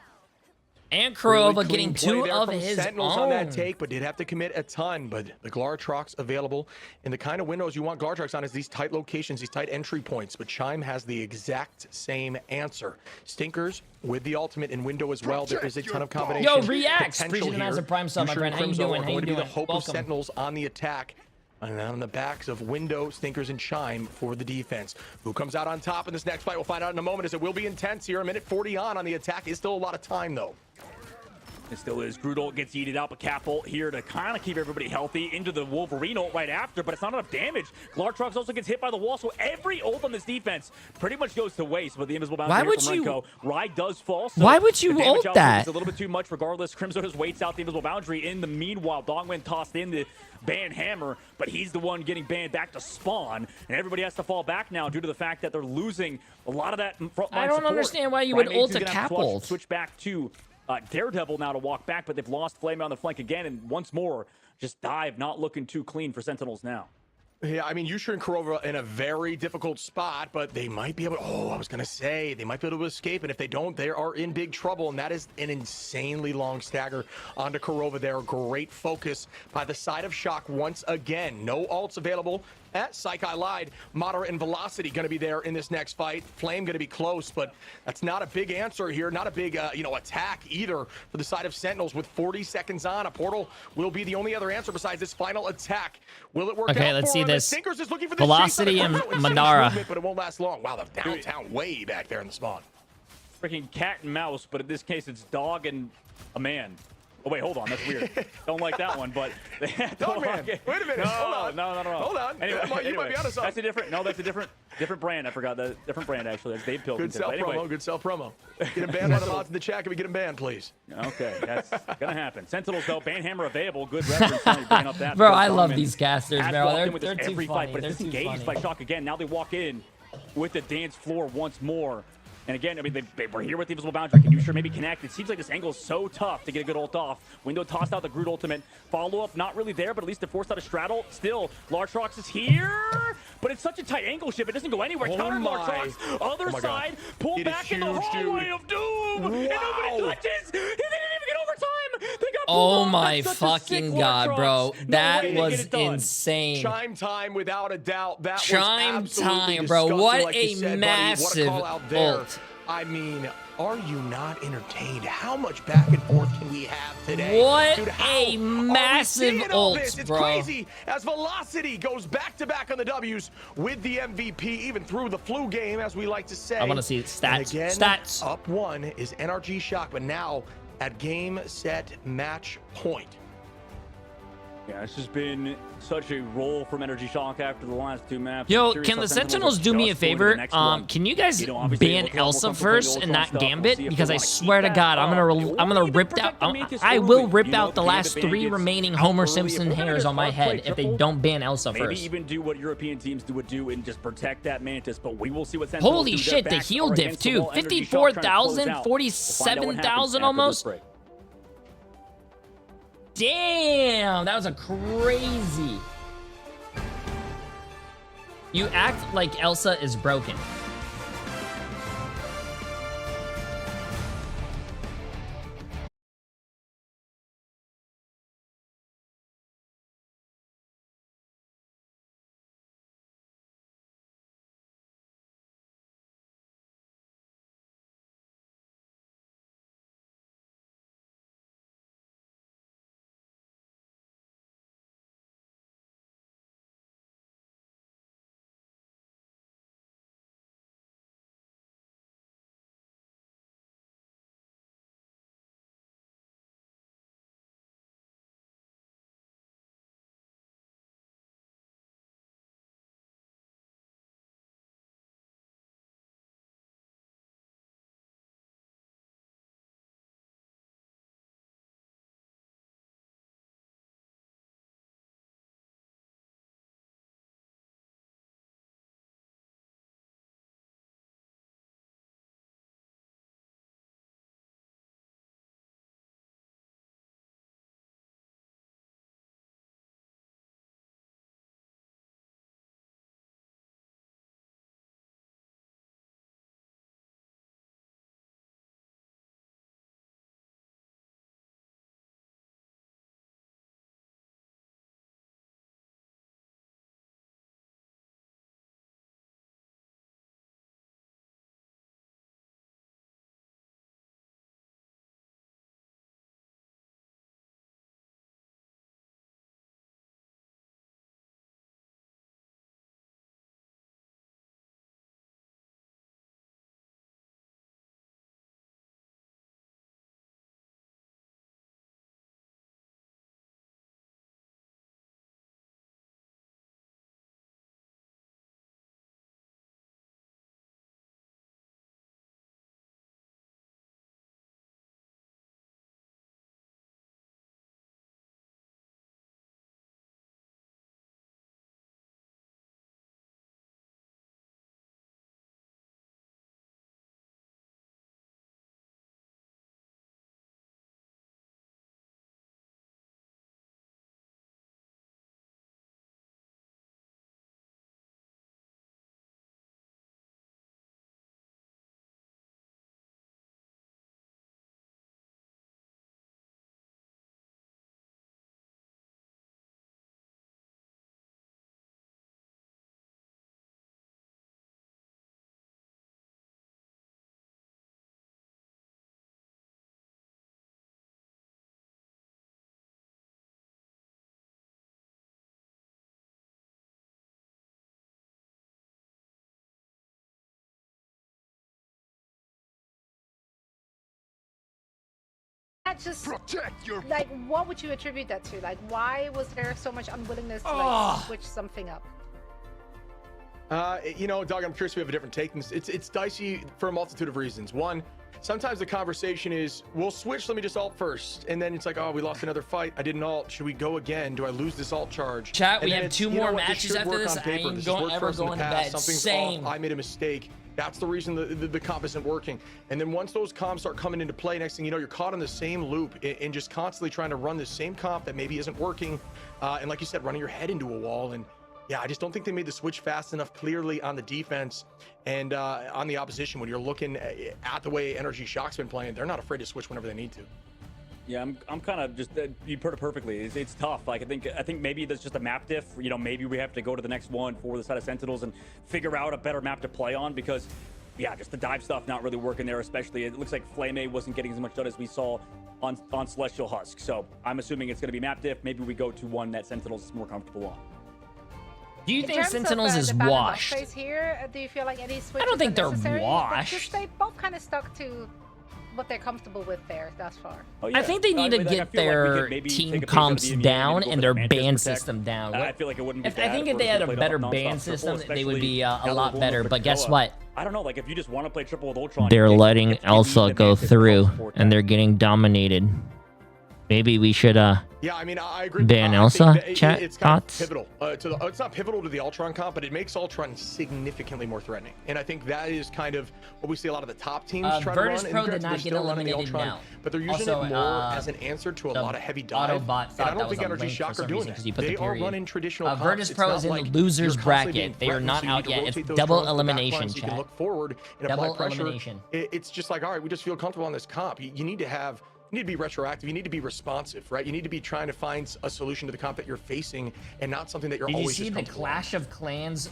And Kurova Really getting clean play two there of from his Sentinels own. on that take, but did have to commit a ton. But the Glartrox available in the kind of windows you want Glartrox on is these tight locations, these tight entry points. But Chime has the exact same answer. Stinkers with the ultimate in window as well. There is a ton of combination. Yo, Reacts. potential Appreciate it as here. a prime sub, my Yusher friend. and How you Crimzo doing? are How you going to be doing? the hope of Welcome. Sentinels on the attack. And on the backs of Window, Stinkers, and Chime for the defense. Who comes out on top in this next fight? We'll find out in a moment, as it will be intense here. A minute 40 on the attack. Is still a lot of time, though. It still is. Groot ult gets yeeted out, but Cap ult here to kind of keep everybody healthy into the Wolverine ult right after, but it's not enough damage. Glartrox also gets hit by the wall, so every ult on this defense pretty much goes to waste. But the invisible boundary Why would from you- Renko. Ride does fall. So Why would you the damage ult output that? is a little bit too much regardless. Crimzo just waits out the invisible boundary. In the meanwhile, Dongman tossed in the ban hammer, but he's the one getting banned back to spawn, and everybody has to fall back now due to the fact that they're losing a lot of that frontline I don't support. understand why you would Primates ult is a gonna have Cap to ult. switch back to Daredevil now to walk back, but they've lost Flame on the flank again, and once more, just dive not looking too clean for Sentinels now. Yeah, I mean, Yusher and Kurova in a very difficult spot, but they might be able to, I was going to say, they might be able to escape, and if they don't, they are in big trouble, and that is an insanely long stagger onto Kurova there. Great focus by the side of Shock once again. No ults available. Psych, I lied. Moderate and Velocity going to be there in this next fight. Flame going to be close, but that's not a big answer here. Not a big, attack either for the side of Sentinels with 40 seconds on. A portal will be the only other answer besides this final attack. Will it work out? Okay, let's for see him? this. Stinkers is looking for the Velocity chase, and but Mandara. but it won't last long. Wow, the downtown way back there in the spawn. Freaking cat and mouse, but in this case, it's dog and a man. Oh, wait, hold on. That's weird. Don't like that one, but... Dog man. Wait a minute. No, Hold on. No. Hold on. Anyway, You might be onto something. that's a different... No, that's a different brand. I forgot. The different brand, actually. That's Dave Pilkington. Good self Anyway. promo. Good self promo. Get him banned by the mods in the chat. Can we get him banned, please? Okay, that's gonna happen. Sentinels, though, ban hammer available. Good reference. Now you bring up that. Bro, because I love Dongman these casters, has bro. walked They're- in with they're this too every funny. fight, but They're it's too disengaged by funny. Shock again. Now they walk in with the dance floor once more. And again, I mean, they were here with the invisible boundary. Can Yusher maybe connect? It seems like this angle is so tough to get a good ult off. Window tossed out the Groot ultimate. Follow-up, not really there, but at least they forced out a straddle. Still, Lartrox is here, but it's such a tight angle shift. It doesn't go anywhere. Oh Counter my. Lartrox. Other Oh my God. side, pull It is back in the huge, hallway dude. of doom. And Wow. nobody touches. They didn't even get overtime. They got Oh pulled off. my That's such a sick fucking God, Lartrox. bro. No That way they get was it done. insane. Chime time, without a doubt. That Chime was absolutely time, bro. disgusting, What like you a said, buddy. massive What a call out there. ult. I mean, are you not entertained? How much back and forth can we have today? What Dude, a massive all ult, this? It's bro. crazy as Velocity goes back-to-back on the W's with the MVP, even through the flu game, as we like to say. I want to see stats. And again, Stats. up one is NRG Shock, but now at game, set, match point. Yeah, it's just been such a roll from Energy Shock after the last two maps. Yo, Curious can how the Sentinels Sentinels do me a just go into the favor? next one. Can you guys You know, obviously, ban look a lot more Elsa comfortable playing first the and Ultron not stuff. We'll Gambit? see if Because they I wanna swear keep to that God, up. I'm gonna rip out. I will rip out the last 3 remaining Homer Simpson hairs on my head if they don't ban Elsa Maybe first. even do what European teams would do and just protect that Mantis, but we will see what Sentinels Holy do. shit, Their the backs heal are diff against the too. wall. Energy Shock trying to close 54,000, out. We'll find out what happens 47,000 after this almost. break. Damn, that was a crazy. You act like Elsa is broken. That just protect your like, what would you attribute that to? Like, why was there so much unwillingness to switch something up? You know, Doug, I'm curious if we have a different take. It's dicey for a multitude of reasons. One, sometimes the conversation is, we'll switch, let me just ult first. And then it's like, oh, we lost another fight. I didn't ult. Should we go again? Do I lose this ult charge? Chat, And we then have it's, 2 you know more what, matches should after work this. on I paper. ain't This has worked for ever us in the going to past. bed. Something's Same. off. I made a mistake. That's the reason the comp isn't working. And then once those comps start coming into play, next thing you know, you're caught on the same loop and just constantly trying to run the same comp that maybe isn't working. And like you said, running your head into a wall. And yeah, I just don't think they made the switch fast enough clearly on the defense and on the opposition. When you're looking at the way Energy Shock's been playing, they're not afraid to switch whenever they need to. Yeah, I'm kind of just you put it perfectly. It's tough. Like I think maybe there's just a map diff. You know, maybe we have to go to the next one for the side of Sentinels and figure out a better map to play on, because yeah, just the dive stuff not really working there, especially. It looks like Flame A wasn't getting as much done as we saw on Celestial Husk. So I'm assuming it's going to be map diff. Maybe we go to one that Sentinels is more comfortable on. Do you In think terms Sentinels of, is the ban and buff washed? phase here, do you feel like any switches I don't think are they're necessary? washed. Because they both kind of stuck to what they're comfortable with there thus far. Oh, yeah. I think they need to get their team comps down and their ban system down. I feel like it wouldn't be I think if they had a better ban system, they would be a lot better. But guess what? I don't know. Like if you just want to play triple with Ultron, They're letting Elsa go through, and they're getting dominated. Maybe we should Yeah, I mean, I agree. ban I Elsa. think that Chat it's kind of thoughts. pivotal it's not pivotal to the Ultron comp, but it makes Ultron significantly more threatening. And I think that is kind of what we see a lot of the top teams try to Virtus run. Pro and did they're not get still running the eliminated Ultron, now. but they're using Also, it more as an answer to a lot of heavy dive. Autobot And thought I that don't was think a Energy link Shock for are some doing reason that. because you put They the are period. running traditional comps. Virtus It's Pro not is in like the losers you're constantly bracket. being They are threatened, not so you need out to yet. rotate It's those double drones to the back elimination, line so you can chat. look forward and Double apply pressure. elimination. It's just like, all right, we just feel comfortable on this comp. You need to have. You need to be retroactive. You need to be responsive, right? You need to be trying to find a solution to the comp that you're facing, and not something that you're Did you always see just the comfortable Clash of Clans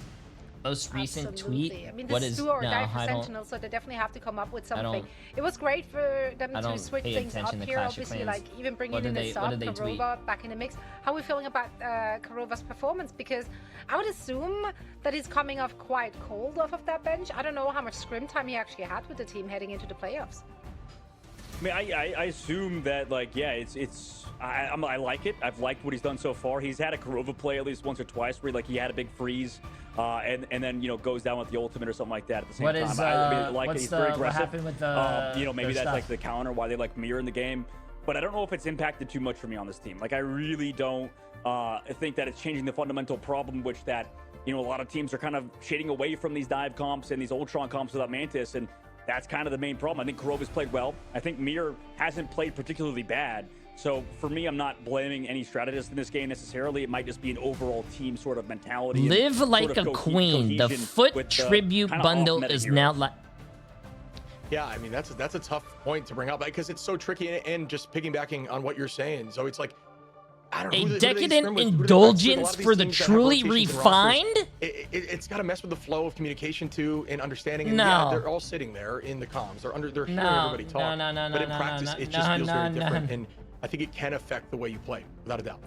most recent Absolutely. tweet? I mean, What this is is do or no? die for I don't. Sentinels, so they definitely have to come up with something. don't- It was great for them I to don't switch pay things up attention to here. Clash of Obviously, Clans. like even bringing What in did the they- sub what did they tweet? Karova back in the mix. How are we feeling about Karova's performance? Because I would assume that he's coming off quite cold off of that bench. I don't know how much scrim time he actually had with the team heading into the playoffs. I mean, I assume that, like, yeah, I like it. I've liked what he's done so far. He's had a Karova play at least once or twice where, like, he had a big freeze and then, you know, goes down with the ultimate or something like that at the same What time. is, I like what's it. He's very the- what aggressive. happened with the- you know, maybe their that's, like, stuff? the counter, why they, like, mirror in the game. But I don't know if it's impacted too much for me on this team. Like, I really don't think that it's changing the fundamental problem, which that, you know, a lot of teams are kind of shading away from these dive comps and these Ultron comps without Mantis, and that's kind of the main problem. I think Karova's played well. I think Mir hasn't played particularly bad. So for me, I'm not blaming any strategist in this game necessarily. It might just be an overall team sort of mentality. Live and like sort of a queen. The cohesion foot with the tribute kinda bundle off-meta is heroes. now like. Yeah, I mean that's a tough point to bring up because it's so tricky and just piggybacking on what you're saying. So it's like I don't know. A who they decadent scrim with, who they scrim with. A indulgence lot of these for the teams that have truly rotations and rosters, refined? It's got to mess with the flow of communication too and understanding. And No. yeah, they're all sitting there in the comms. They're hearing everybody talk. No, but in no, practice, no, it no, just feels no, very no. different. And I think it can affect the way you play, without a doubt.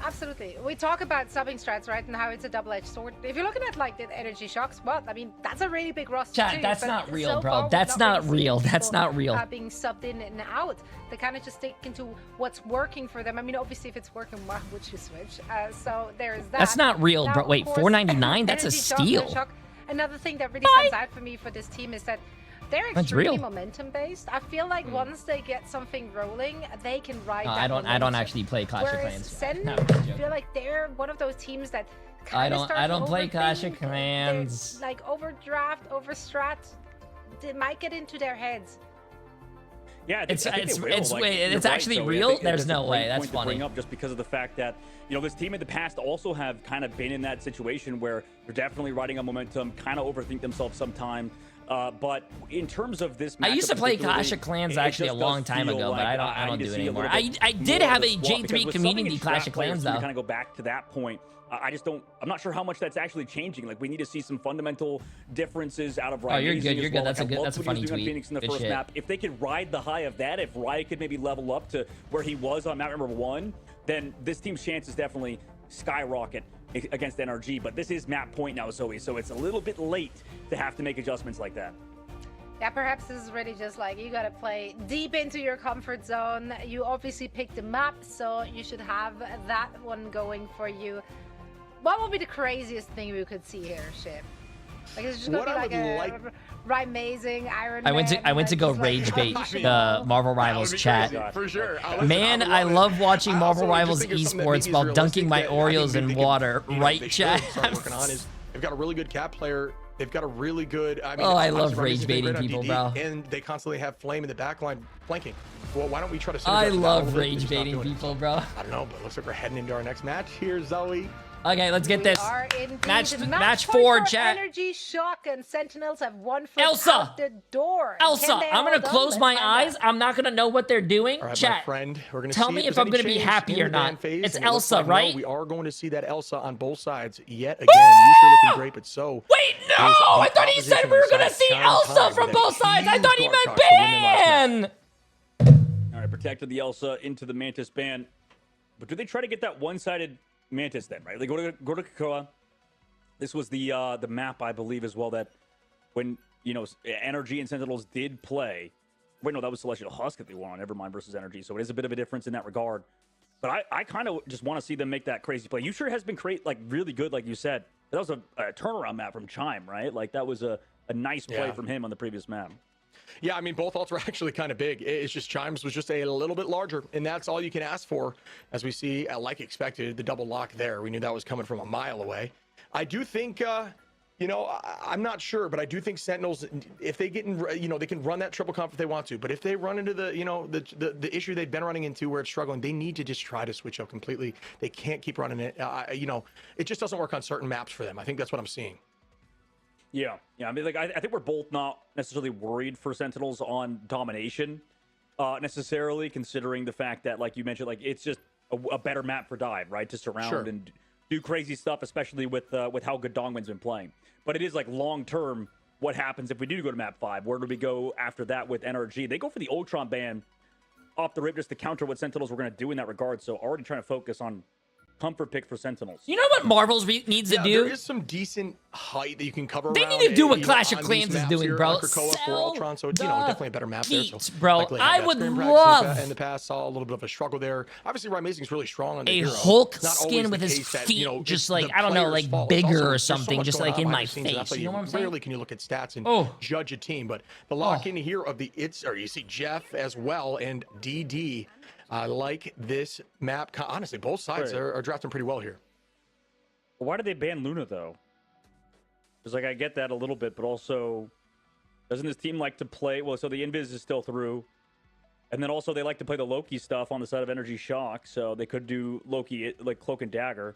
Absolutely. We talk about subbing strats, right, and how it's a double-edged sword. If you're looking at like the energy shocks, well, I mean, that's a really big roster Chat, too, that's but not real, so bro. far, we've That's not really real. seen That's people, not real. Being subbed in and out. They kind of just stick into what's working for them. I mean, obviously, if it's working, why would you switch? So there's that. That's not real, Now, bro. of Wait, course, $4.99? That's a energy shock, steal. energy shock. Another thing that really stands out for me for this team is that they're That's extremely real. momentum based. I feel like once they get something rolling, they can ride No, that I don't momentum. actually play Clash of Whereas Clans. Sen, No, I'm joking. I feel like they're one of those teams that I kinda don't start to play Clash of overthink. Clans. They're, like overdraft, overstrat. They might get into their heads. Yeah, It's I think it's it will. it's Like, wait, you're it's right, actually though. I real. think There's that's a no way. great That's point to funny. bring up just because of the fact that, you know, this team in the past also have kind of been in that situation where they're definitely riding on momentum, kind of overthink themselves sometime. But in terms of this, I used to matchup play particularly, Clash of Clans it actually a just long does time feel ago, but like, I don't need do to it see a anymore. little I bit did more have of a the swap, J3 because with community subbing and Clash strat of players, Clans to though. kind of go back to that point. I'm not sure how much that's actually changing. Like, we need to see some fundamental differences out of Riot. Oh, you're good, as you're good. well. That's a Like, I good- loved that's a what he was funny doing on tweet. Phoenix in the Good first shit. map. If they could ride the high of that, if Riot could maybe level up to where he was on map number 1, then this team's chances definitely skyrocket against NRG. But this is map point now, Zoe, so it's a little bit late to have to make adjustments like that. Yeah, perhaps this is really just like you gotta play deep into your comfort zone. You obviously picked the map, so you should have that one going for you. What would be the craziest thing we could see here, Ship? Like, it's just gonna What be I like would a like- Ride-mazing Iron I went Man, to like, go just, like, rage bait unleashing the all- Marvel Rivals chat. For sure. Man, I love watching Marvel Rivals esports while dunking my Oreos in water. Right, chat? They've got a really good cap player. They've got a really good. I mean, Oh, I obviously, love Ryan rage Mason's been baiting great on people, DD, bro. And they constantly have Flame in the back line flanking. Well, why don't we try to? I synergize that a love little bit? We're rage just not baiting doing it. people, bro. I don't know, but it looks like we're heading into our next match here, Zoe. Okay, let's get this. We are indeed. Match point 4, for chat. Energy Shock and Sentinels have one foot Elsa! out the door. Elsa, Can they I'm gonna hold on? close Let's my find eyes. out. I'm not gonna know what they're doing. All right, Chat, my friend, we're gonna tell see me if if there's I'm any gonna be change happy in or the ban not. phase, It's and it looks Elsa, like, no, right? we are going to see that Elsa on both sides yet again. You sure looking great, but so. Wait, no! I thought he said we were gonna see Elsa from both sides. I thought he meant ban. All right, protected the Elsa into the Mantis ban. But do they try to get that one-sided Mantis then, right? They go to Krakoa. This was the map, I believe, as well, that when, you know, Energy and Sentinels did play. Wait, no, that was Celestial Husk that they won on Evermind versus Energy, so it is a bit of a difference in that regard. But I kind of just want to see them make that crazy play. You sure has been really good, like you said. That was a turnaround map from Chime, right? Like, that was a nice play from him on the previous map. Yeah, I mean, both ults were actually kind of big. It's just Chimes was just a little bit larger, and that's all you can ask for. As we see, like expected, the double lock there. We knew that was coming from a mile away. I do think, you know, I'm not sure, but I do think Sentinels, if they get in, you know, they can run that triple comp if they want to. But if they run into the, you know, the issue they've been running into where it's struggling, they need to just try to switch up completely. They can't keep running it. You know, it just doesn't work on certain maps for them. I think that's what I'm seeing. Yeah. I mean, like, I think we're both not necessarily worried for Sentinels on domination, necessarily, considering the fact that, like you mentioned, like, it's just a better map for Dive, right? To surround and do crazy stuff, especially with how good Dongwin's been playing. But it is, like, long-term, what happens if we do go to map 5? Where do we go after that with NRG? They go for the Ultron ban off the rip just to counter what Sentinels were going to do in that regard, so already trying to focus on comfort pick for Sentinels. You know what Marvel's needs to do? There is some decent height that you can cover. They need to do what Clash of Clans is doing, bro. Krakoa for Ultron, so it's, you know, definitely a better map there. So bro, I would love in the past saw a little bit of a struggle there. Obviously, Rising's really strong on the a hero. Hulk Not skin with his feet, you know, just like, I don't know, like bigger or something, just like in my face. You know what I'm saying? Rarely can you look at stats and judge a team, but the lock in here of the you see Jeff as well and DD. I like this map. Honestly, both sides are drafting pretty well here. Why did they ban Luna, though? Because, like, I get that a little bit, but also, doesn't this team like to play... Well, so the Invis is still through. And then also, they like to play the Loki stuff on the side of Energy Shock, so they could do Loki, like, Cloak and Dagger.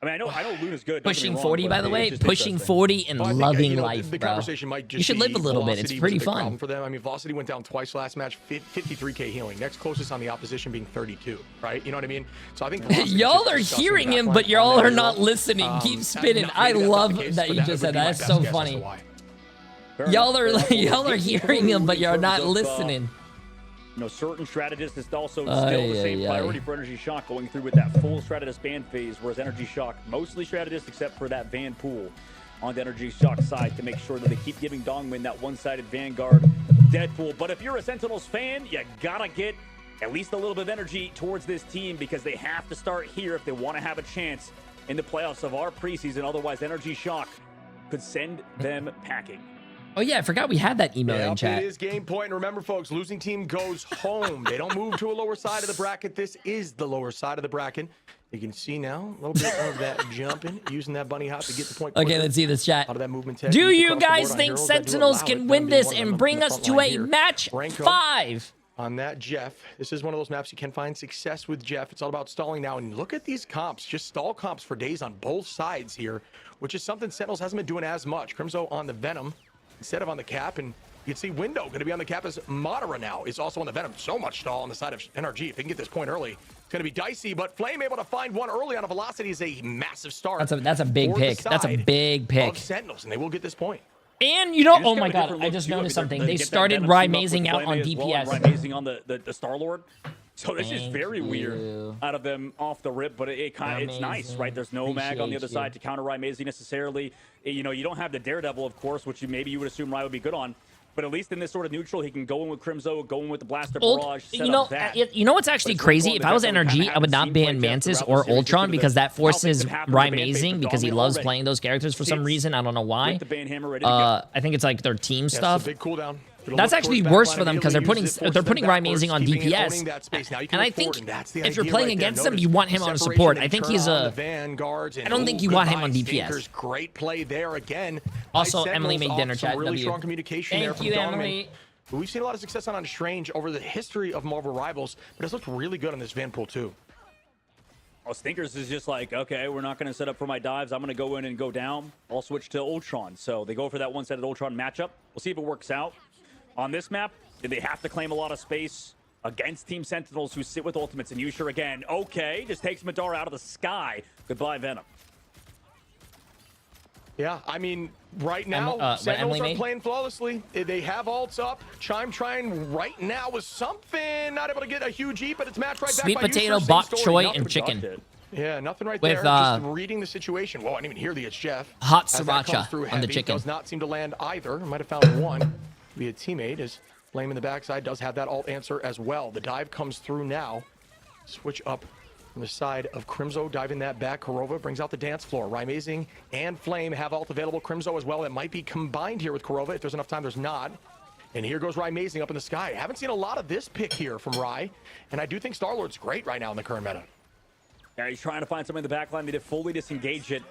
I mean, I know Luna's good. Pushing 40, by the way. Pushing 40 and loving life, the bro. conversation might just you should live a little bit. It's pretty fun. For them. I mean, Velocity went down twice last match, 53k healing. Next closest on the opposition being 32, right? You know what I mean? So I think y'all are hearing him, but y'all are not listening. Keep spinning. I love that you just said that. That's so funny. Y'all are hearing him, but you're not listening. You know, certain strategists is also still the same priority for Energy Shock, going through with that full strategist ban phase, whereas Energy Shock, mostly strategist except for that Van Pool on the Energy Shock side to make sure that they keep giving Dongwin that one-sided Vanguard Deadpool. But if you're a Sentinels fan, you gotta get at least a little bit of energy towards this team because they have to start here if they want to have a chance in the playoffs of our preseason. Otherwise, Energy Shock could send them packing. Oh, yeah, I forgot we had that email in chat. It is game point. And remember, folks, losing team goes home. They don't move to a lower side of the bracket. This is the lower side of the bracket. You can see now a little bit of that jumping, using that bunny hop to get the point. Okay, let's see this chat. Out of that movement Do you guys think Sentinels can win this and bring us to a match 5? On that, Jeff, this is one of those maps you can find success with Jeff. It's all about stalling now. And look at these comps, just stall comps for days on both sides here, which is something Sentinels hasn't been doing as much. Crimzo on the Venom instead of on the Cap, and you can see Window going to be on the Cap as Madara now is also on the Venom. So much stall on the side of NRG. If they can get this point early, it's going to be dicey, but Flame able to find one early on a Velocity is a massive start. That's a big pick. That's a big pick. Sentinels, and they will get this point. And you know, oh my god, I just noticed something. They started Rymazing out on DPS. Rymazing on the Star-Lord. So this is very weird out of them off the rip, but it's nice, right? There's no mag on the other side to counter Rymazing necessarily. You know, you don't have the Daredevil, of course, which maybe you would assume Ry would be good on. But at least in this sort of neutral, he can go in with Crimzo, go in with the Blaster Barrage, set up that. You know what's actually crazy? If I was NRG, I would not ban Mantis or Ultron because that forces Rymazing because he loves playing those characters for some reason. I don't know why. I think it's like their team stuff. Big cooldown. That's actually worse for them because they're putting Rymazing on DPS. And I think if you're playing against him, you want him on support. I think he's a... I don't think you want him on DPS. Great play there again. Also, Emily made dinner chat. Really strong communication there from Thank you, Emily. We've seen a lot of success on Strange over the history of Marvel Rivals, but it's looked really good on this Vanpool too. Well, Stinkers is just like, okay, we're not going to set up for my dives. I'm going to go in and go down. I'll switch to Ultron. So they go for that one-sided Ultron matchup. We'll see if it works out. On this map, they have to claim a lot of space against Team Sentinels who sit with ultimates. And Yusher again, okay, just takes Madara out of the sky. Goodbye, Venom. Yeah, I mean, right now, Sentinels are playing flawlessly. They have ults up. Chime trying right now with something. Not able to get a huge eat, but it's matched right Sweet back by potato, Yusher. bok choy, and chicken. Yeah, nothing right With, there. Just reading the situation. Well, I didn't even hear the chef. Hot sriracha on the chicken. Does not seem to land either. Might have found one via teammate as Flame in the backside does have that alt answer as well. The dive comes through now. Switch up on the side of Crimzo, diving that back. Kurova brings out the dance floor. Rymazing and Flame have ult available. Crimzo as well. It might be combined here with Kurova. If there's enough time, there's not. And here goes Rymazing up in the sky. I haven't seen a lot of this pick here from Ry. And I do think Star-Lord's great right now in the current meta. Yeah, he's trying to find something in the backline. They did fully disengage it.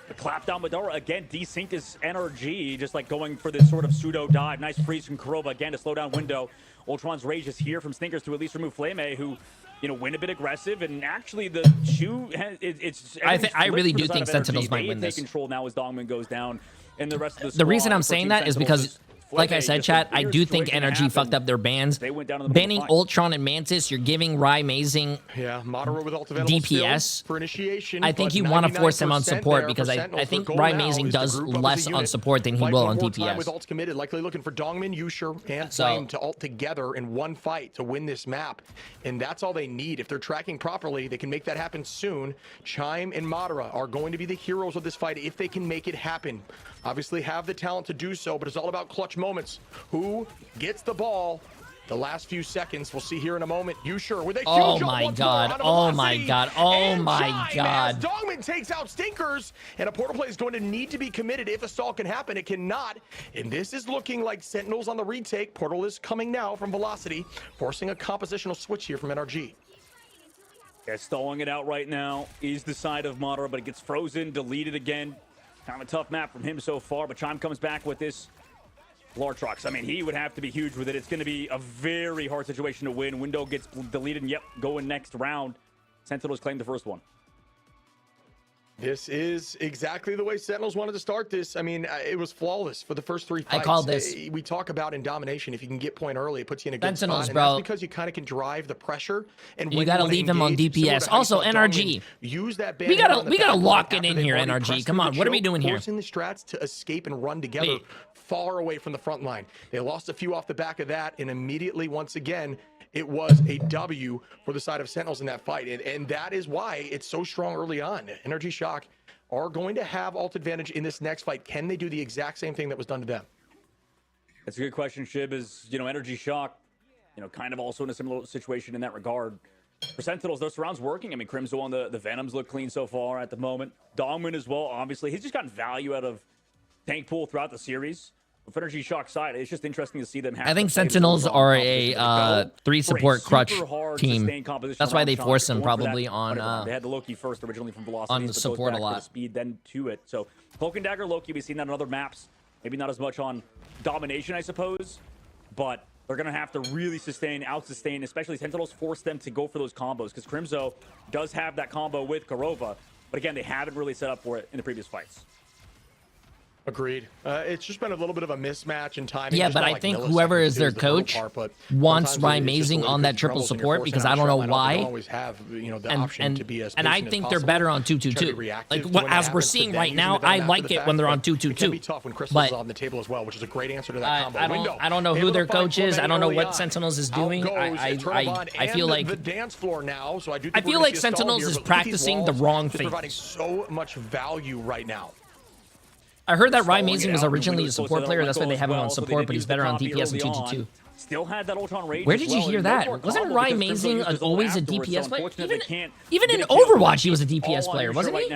The clap down Madara again desynced his NRG, just like going for this sort of pseudo dive. Nice freeze from Kurova again to slow down window. Ultron's Rage is here from Stinkers to at least remove Flame, who, you know, went a bit aggressive. And actually, the shoe, I really do think Sentinels might win this. Control now as Dongman goes down, and the rest of the The reason I'm saying that is because, like I said, chat, I do think NRG fucked up their bans. Banning Ultron and Mantis, you're giving Rymazing DPS. For initiation, I think you want to force him on support because I think Rymazing does less on support than he will on DPS. With ults committed, likely looking for Dongman, Yusher, and Flame to ult together in one fight to win this map. And that's all they need. If they're tracking properly, they can make that happen soon. Chime and Madara are going to be the heroes of this fight if they can make it happen. Obviously have the talent to do so, but it's all about clutch moments. Who gets the ball the last few seconds? We'll see here in a moment. Yusher with a huge my god. Oh my god. Oh my god. Dongman takes out Stinkers, and a portal play is going to need to be committed if a stall can happen. It cannot, and this is looking like Sentinels on the retake. Portal is coming now from Velocity, forcing a compositional switch here from NRG. Yeah, stalling it out right now is the side of Madara, but it gets frozen, deleted again. Kind of a tough map from him so far, but Chime comes back with this Lartrox. I mean, he would have to be huge with it. It's going to be a very hard situation to win. Window gets deleted, and yep, going next round. Sentinels claim the first one. This is exactly the way Sentinels wanted to start this. I mean, it was flawless for the first three fights. I called this. We talk about in domination, if you can get point early, it puts you in a good Sentinels, spot. bro. And that's because you kind of can drive the pressure. And you got to leave him on DPS. Also, NRG. Use that we gotta lock it in here, NRG. Come on, what are we doing here? Forcing the strats to escape and run together far away from the front line. They lost a few off the back of that, and immediately, once again, it was a W for the side of Sentinels in that fight. And that is why it's so strong early on. Energy Shock are going to have ult advantage in this next fight. Can they do the exact same thing that was done to them? That's a good question, Shib. Is, you know, Energy Shock, you know, kind of also in a similar situation in that regard. For Sentinels, those surrounds working. I mean, Crimzo on the Venoms look clean so far at the moment. Dongman as well, obviously. He's just gotten value out of tank pool throughout the series. With Energy Shock side, it's just interesting to see them have. I think Sentinels are a 3 support crutch team. That's why they force them probably on. They had the Loki first originally from Velocity. On the support a lot. Speed then to it. So Cloak and Dagger Loki, we've seen that on other maps. Maybe not as much on Domination, I suppose, but they're gonna have to really out-sustain, especially Sentinels force them to go for those combos because Crimzo does have that combo with Kurova, but again, they haven't really set up for it in the previous fights. Agreed. It's just been a little bit of a mismatch in timing. Yeah, but I think whoever is their coach wants Rymazing on that triple support because I don't know why. And I think they're better on 2-2-2. Like as we're seeing right now, I like it when they're on 2-2-2. But on the table as well, which is a great answer to that combo. I don't know who their coach is. I don't know what Sentinels is doing. I feel like the dance floor now. So I feel like Sentinels is practicing the wrong thing. Providing so much value right now. I heard that Rymazing was originally a support player. That's why they have him on support, but he's better on DPS than 2-2-2. Still had that Ultron Rage. Where did you hear that? Wasn't Rymazing always a DPS player? Even in Overwatch, he was a DPS player, wasn't he?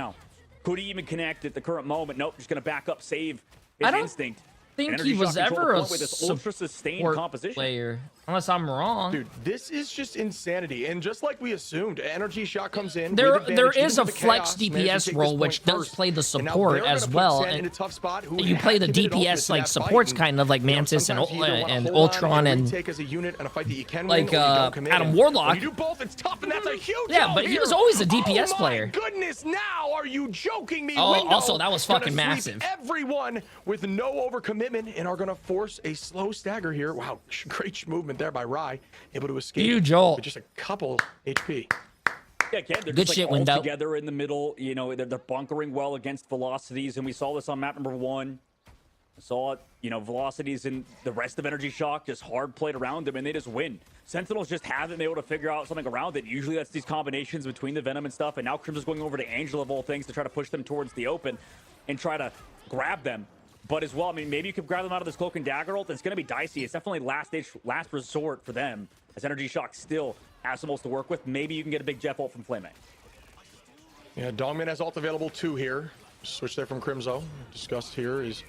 Could he even connect at the current moment? Nope, just going to back up, save his instinct. think Energy he was Shock control ever the a point with this ultra sustained support composition. player, unless I'm wrong. Dude, this is just insanity. And just like we assumed, Energy Shot comes in. There with is advantage, a even with the flex chaos, managed to take DPS this role, point which does first. play the And now support they're gonna as put well. Sen in And a tough spot, who you have play the committed ultimates DPS to like that supports, fight. kind of like You know, Mantis and sometimes you either wanna hold on Ultron and retake as a unit in a fight that you can like win, or you don't commit. Adam And Warlock. When you do both, it's tough, and that's a huge Yeah, L but he here. was always a DPS Oh player. my goodness, now are you joking me? Oh, Window also, that was gonna fucking sweep massive. Everyone with no overcommitment and are gonna force a slow stagger here. Wow, great movement there by Rye, able to escape. Huge ult. With just a couple HP. Yeah, again, they're Good just shit, like all Window. together in the middle. You know, they're bunkering well against velocities, and we saw this on map number 1. We saw it, you know, velocities and the rest of Energy Shock just hard played around them, and they just win. Sentinels just haven't been able to figure out something around it. Usually that's these combinations between the Venom and stuff, and now Crimson's going over to Angel of all things to try to push them towards the open and try to grab them. But as well, I mean, maybe you could grab them out of this Cloak and Dagger ult. It's going to be dicey. It's definitely last resort for them, as Energy Shock still has some ults to work with. Maybe you can get a big Jeff ult from Flame. Yeah, Dongmin has ult available too here. Switch there from Crimzo. Discussed here is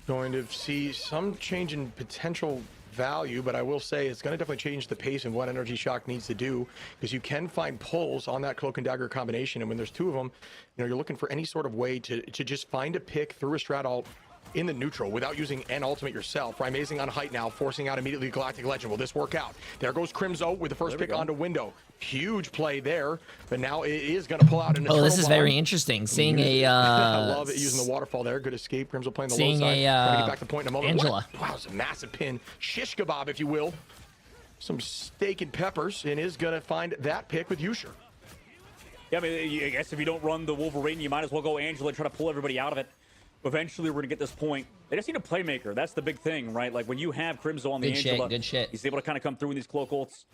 going to see some change in potential value, but I will say it's going to definitely change the pace and what Energy Shock needs to do, because you can find pulls on that Cloak and Dagger combination, and when there's two of them, you know, you're looking for any sort of way to just find a pick through a strat ult in the neutral without using an ultimate yourself. Amazing on height now, forcing out immediately Galactic Legend. Will this work out? There goes Crimzo with the first pick onto Window. Huge play there, but now it is going to pull out an Oh, this is very bomb. interesting. Seeing a I love it, using the waterfall there. Good escape. Crimzo playing the low seeing side. a, Trying to get back to the point in a moment. Angela. Wow, it's a massive pin. Shish kebab, if you will. Some steak and peppers, and is going to find that pick with Yusher. Yeah, I mean, I guess if you don't run the Wolverine, you might as well go Angela and try to pull everybody out of it. Eventually, we're going to get this point. They just need a playmaker. That's the big thing, right? Like, when you have Crimzo on the Angela, good shit. he's able to kind of come through in these cloak ults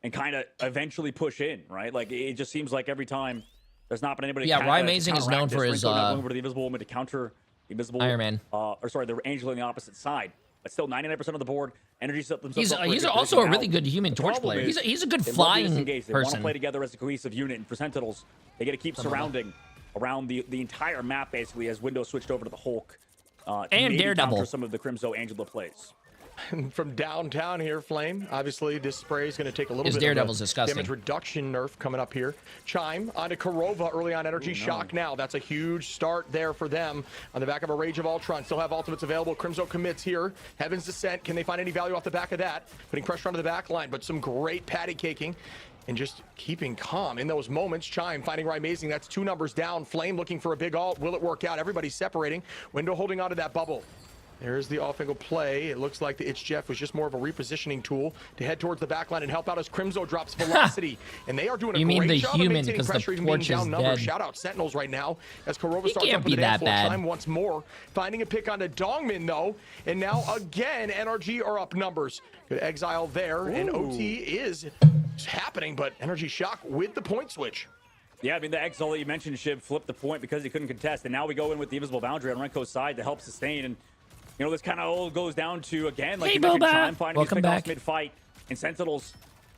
and kind of eventually push in, right? Like, it just seems like every time there's not been anybody. Yeah, Rye Amazing is known for his going over to the invisible woman to counter the invisible Iron Man. Or sorry, the Angela on the opposite side. But still, 99% of the board. Energy set themselves He's up for he's good also a position. really Now, good Human the Torch problem player. is He's a good they love to flying disengage. They want to person. play together as a cohesive unit. And for Sentinels, they got to keep surrounding around the entire map, basically, as Windows switched over to the Hulk. To And maybe Daredevil. counter some of the Crimzo Angela plays. From downtown here, Flame. Obviously, this spray is going to take a little His bit Daredevil's of a disgusting. damage reduction nerf coming up here. Chime onto Korova early on Energy Shock now. That's a huge start there for them on the back of a Rage of Ultron. Still have ultimates available. Crimzo commits here. Heaven's Descent. Can they find any value off the back of that? Putting pressure onto the back line, but some great patty caking. And just keeping calm in those moments. Chime finding Rye Amazing. That's 2 numbers down. Flame looking for a big ult. Will it work out? Everybody's separating. Window holding onto that bubble. There's the off-angle play. It looks like the It's Jeff was just more of a repositioning tool to head towards the back line and help out as Crimzo drops velocity. And they are doing a You mean great the job of human, maintaining because the pressure, even being torch is down numbers. dead. Shout out Sentinels right now as Korova He starts can't up be with the that dance floor. bad. Chime once more, finding a pick onto Dongmin though. And now again, NRG are up numbers. Good exile there, and OT is happening, but Energy Shock with the point switch. Yeah, I mean, the exile that you mentioned, Shiv, flipped the point because he couldn't contest. And now we go in with the invisible boundary on Renko's side to help sustain. And, you know, this kind of all goes down to, again, like Hey, you mentioned, Boba. Chime finding Welcome his back. pick mid-fight. And Sentinels,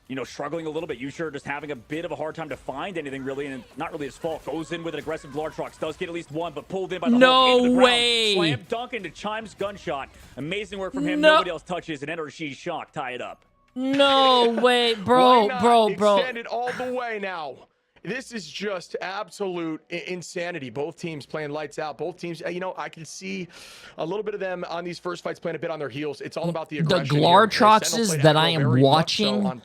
you know, struggling a little bit. Yusher just having a bit of a hard time to find anything, really. And not really his fault. Goes in with an aggressive large rocks. Does get at least one, but pulled in by the No Hulk into the ground. way. Slam dunk into Chime's gunshot. Amazing work from him. No. Nobody else touches. And Energy Shock tie it up. No way, bro, Why not bro. extend it all the way now? This is just absolute insanity. Both teams playing lights out. Both teams, you know, I can see a little bit of them on these first fights playing a bit on their heels. It's all about the aggression. The Glartroxes that I am watching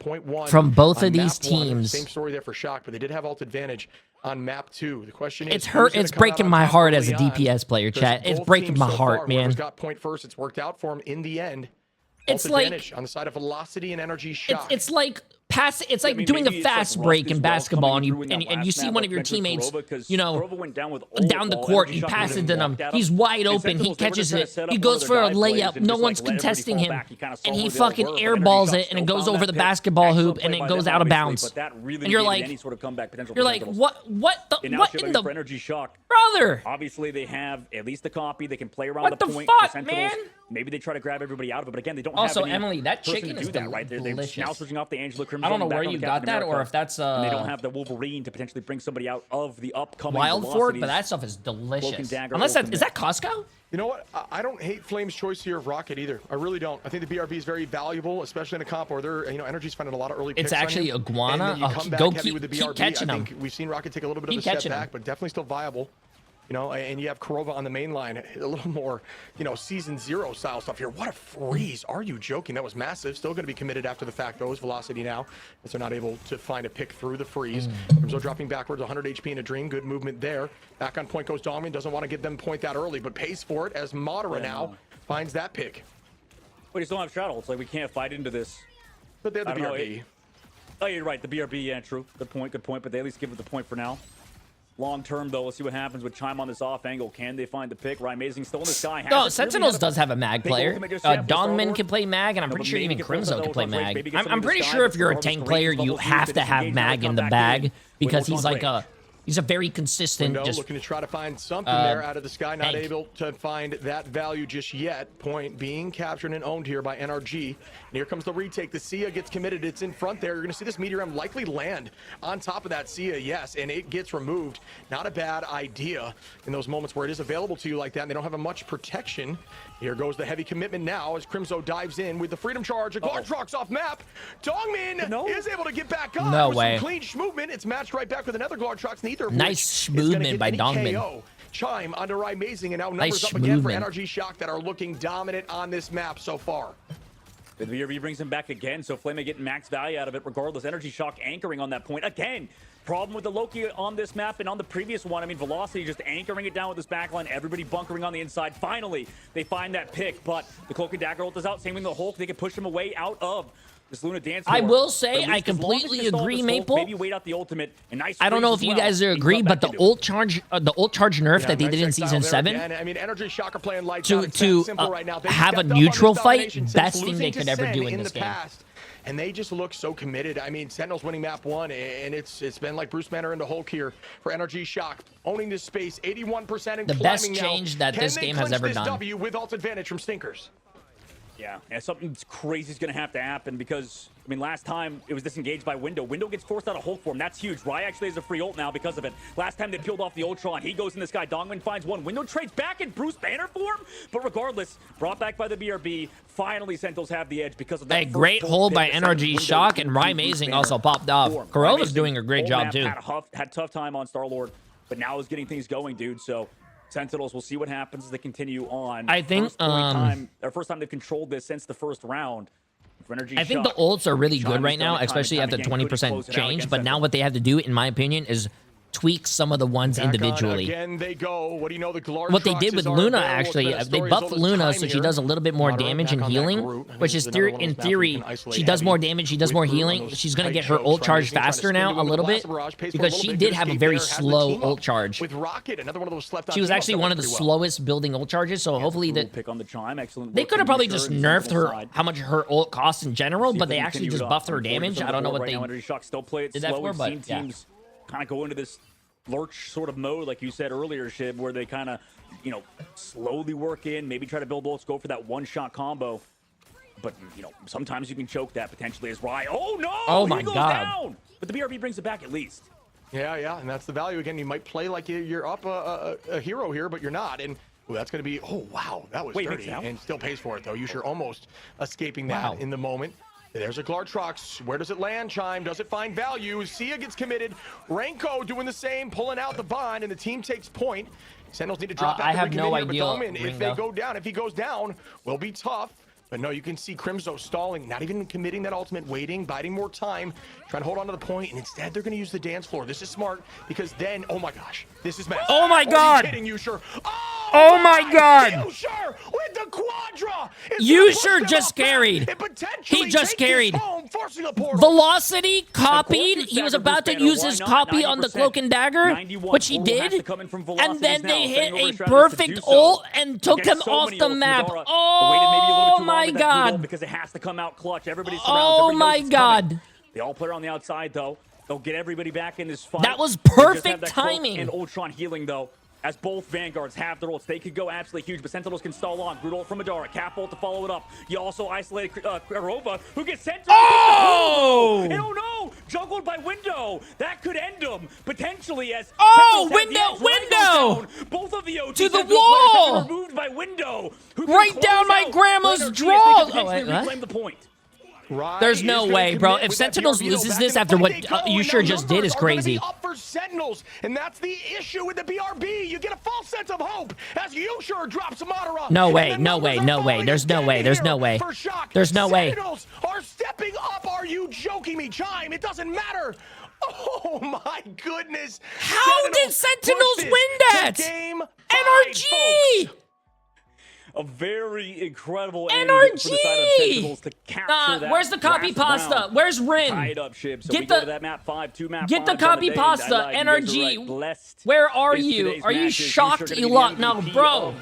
from both of these teams. Same story there for Shock, but they did have ult advantage on map 2. The question is, It's who's gonna it's come out breaking on my top heart as a early on? DPS player, chat. Because It's both breaking teams my so heart, far, man. whoever's got point first, it's worked out for him in the end. It's Ult like- advantage on the side of Velocity and Energy Shock. It's like pass. It's like I mean, doing a maybe it's like fast Rusk break as in well basketball, coming and through in you that and you last see map, one like of your mentioned teammates, Korova, 'cause you know, Korova went down with down the all court. Energy He Shock passes really to him. walked at He's him. wide And open. He Sentinels, they were catches just gonna it. set up He one goes of for their a dive plays layup. and No just, one's like, let everybody contesting fall him, back. He kinda saw and he where they fucking all were, but Energy airballs Shock it, and it still goes found over that the pick. basketball Excellent hoop, and play it by goes them, out of obviously, bounds. but that really And you're negated like, any sort of comeback potential you're for like, Sentinels. what And the, now what Shiv, in I guess the for Energy Shock, brother? obviously they have at least the copy. They can play around What the the point. fuck, Sentinels, man? Maybe they try to grab everybody out of it, but again, they don't Also, have any Emily, that person chicken to is do that right there. They're now delicious. switching off the Angela Crimson. I don't know back where on you the got Captain that, or America, if that's and they don't have the Wolverine to potentially bring somebody out of the upcoming Wild Fort, velocities. but that stuff is Cloak and delicious. Dagger Unless that Ultimate. is that Costco? You know what? I don't hate Flame's choice here of Rocket either. I really don't. I think the BRB is very valuable, especially in a comp where they're, Energy's finding a lot of early picks. It's actually on you. Iguana. And then you Oh, come back go heavy keep- with the keep BRB. catching I 'em. think we've seen Rocket take a little bit Keep of a step catching 'em. back, but definitely still viable. And you have Kurova on the main line, a little more, season 0 style stuff here. What a freeze. Are you joking? That was massive. Still going to be committed after the fact, though, is Velocity now, as they're not able to find a pick through the freeze. Crimzo dropping backwards, 100 HP in a dream. Good movement there. Back on point goes Dominant. Doesn't want to give them point that early, but pays for it as Madara now finds that pick. But you still have Shadow. It's like we can't fight into this. But they're the I don't know, BRB. Oh, you're right. The BRB, yeah, true. Good point. But they at least give it the point for now. Long term, though, we'll see what happens with Chime on this off angle. Can they find the pick? Ryan Amazing still in the sky. No, Sentinels does have a mag player. Dongmin can play mag, and I'm pretty sure even Crimzo can play mag. I'm pretty sure if you're a tank player, you have to have mag in the bag because he's like he's a very consistent. Window Just looking to try to find something there out of the sky. Not tank. able to find that value just yet. Point being captured and owned here by NRG. And here comes the retake. The Sia gets committed. It's in front there. You're going to see this Meteor M likely land on top of that Sia. Yes, and it gets removed. Not a bad idea in those moments where it is available to you like that and they don't have much protection. Here goes the heavy commitment now as Crimzo dives in with the Freedom Charge. A Guard rocks off map. Dongmin is able to get back up. No with way. Some clean movement. It's matched right back with another Guard Trox. Neither of Nice which is gonna movement get by any Dongmin. KO. Chime under Amazing, and now Nice numbers up again for movement. NRG Shock that are looking dominant on this map so far. The VRV brings him back again, so Flame getting max value out of it regardless. Energy Shock anchoring on that point. Again, problem with the Loki on this map and on the previous one. I mean, Velocity just anchoring it down with this backline. Everybody bunkering on the inside. Finally, they find that pick, but the Cloak and Dagger ult is out. Same with the Hulk. They can push him away out of this Luna dance floor. I will say, But at I least as long as completely you stall agree, this Hulk, Maple. Maybe wait out the ultimate. And nice I don't know freeze if you as well. guys He agree, got but back the into it. ult charge nerf that they nice did in check style season there 7 again. I mean, NRG Shock are playing lights to out. It's that simple to right now. They have a stepped up on neutral this fight, domination since best thing losing they to could ever Sen do in this the game. past. And they just look so committed. I mean, Sentinels winning map 1, and it's been like Bruce Banner into Hulk here for NRG Shock, owning this space, 81% and The best climbing change now. that this game has Can they ever clinch this done. W with ult advantage from Stinkers? Yeah, and something crazy is going to have to happen because, I mean, last time it was disengaged by Window. Window gets forced out of Hulk form. That's huge. Rye actually has a free ult now because of it. Last time they peeled off the Ultron. He goes in the sky. Dongman finds one. Window trades back in Bruce Banner form. But regardless, brought back by the BRB. Finally, Sentinels have the edge because of that. A great hold by NRG Shock, and Rye Amazing also popped off. Kurova's doing a great job, too. Had tough time on Star-Lord, but now is getting things going, dude. So Sentinels, we'll see what happens as they continue on. I think, first time they've controlled this since the first round. For NRG I think Shock. the ults are really good Chime right has done now, it time and especially time at the again. Couldn't 20% close it out change. against But now what they have to do, in my opinion, is tweak some of the ones Back on individually. again they go. What do you know? The Glar What they did with Troxes are Luna, available. actually, It's been a they story as buffed old as Luna time so she here. does a little bit more Moderate damage back and on that healing, Groot. I which think is this another one of in those maps where you theory, can isolate she does heavy more damage, she does with more Groot on healing. those She's going to tight get her chokes. ult Ryan charge Amazing trying to faster spin now to a it little with bit Blast Barrage, pays for a because little she bit. did Good have a escape very there, has the slow team up ult charge. with Rocket, another one of those slept on She was team ups actually that one went of the pretty well. slowest building ult charges, so hopefully that Pick on the Chime. Excellent they work could have from probably Nisha just and the nerfed Sentinel her side. how much her ult costs in general, See but if they can actually continue just it buffed up. her damage. 40% I don't know what right they now. Energy Shock still play it did that slow. for, We've but seen yeah. teams kind of go into this lurch sort of mode, like you said earlier, Shib, where they kind of, slowly work in, maybe try to build ults, go for that one-shot combo. But, sometimes you can choke that potentially as Rye. Oh, no! Oh, He my goes God. down! But the BRB brings it back at least. Yeah, and that's the value. Again, you might play like you're up a hero here, but you're not. And that's going to be, oh, wow, that was Wait, dirty. makes it out? And still pays for it, though. You're almost escaping that in the moment. There's a Glartrox. Where does it land, Chime? Does it find value? Sia gets committed. Renko doing the same, pulling out the bind, and the team takes point. Sentinels need to drop back I and have no recommit here, idea, but Dongmin, if they Ringo. go down, if he goes down, will be tough. But no, you can see Crimzo stalling, not even committing that ultimate, waiting, biding more time, trying to hold on to the point, and instead they're going to use the dance floor. This is smart because then, oh my gosh, this is massive. Oh my Are God. you kidding, Yusher? Oh my God! Yusher with the Quadra! Yusher just carried. He just carried. Velocity copied. He was about to use his copy on the Cloak and Dagger, which he did. And then they hit a perfect ult and took him off the map. Oh my God. Because it has to come out clutch. Everybody's Oh my God. They all play on the outside, though. They'll get everybody back in this fight. That was They just have perfect that Cloak timing. And Ultron healing, though. as both Vanguards have their ults. They could go absolutely huge, but Sentinels can stall on. Brute ult from Madara, Cap ult to follow it up. You also isolated Karova, who gets sent to Oh! And oh no! Juggled by Window. That could end him, potentially, as Oh, Sentinels have Window! the edge. Down. Both of the OTs To the have no players have wall! been removed by Window. Who Right can down close my out grandma's Leonard draw. Diaz. They could Oh, wait, potentially what? reclaim the point. There's no way, bro. If Sentinels loses this after what you sure just did is crazy. Up for Sentinels, and that's the issue with the BRB. You get a false sense of hope as you sure drops Madara. No way, no way, no way. There's no way. There's no way. There's no way. Sentinels are stepping up. Are you joking me, Chime? It doesn't matter. Oh my goodness. How did Sentinels win that? Game NRG! A very incredible end for the side of Sentinels to capture that. Where's the copy last pasta? round. Where's Rin? Tied up ship. So Get we go the- to that map 5, 2 map Get the 5s on copy day. pasta, I lied, you guys are NRG. right. Blessed Where are is you? today's Are you matches. shocked, You're gonna be Elon? the No, MVP bro.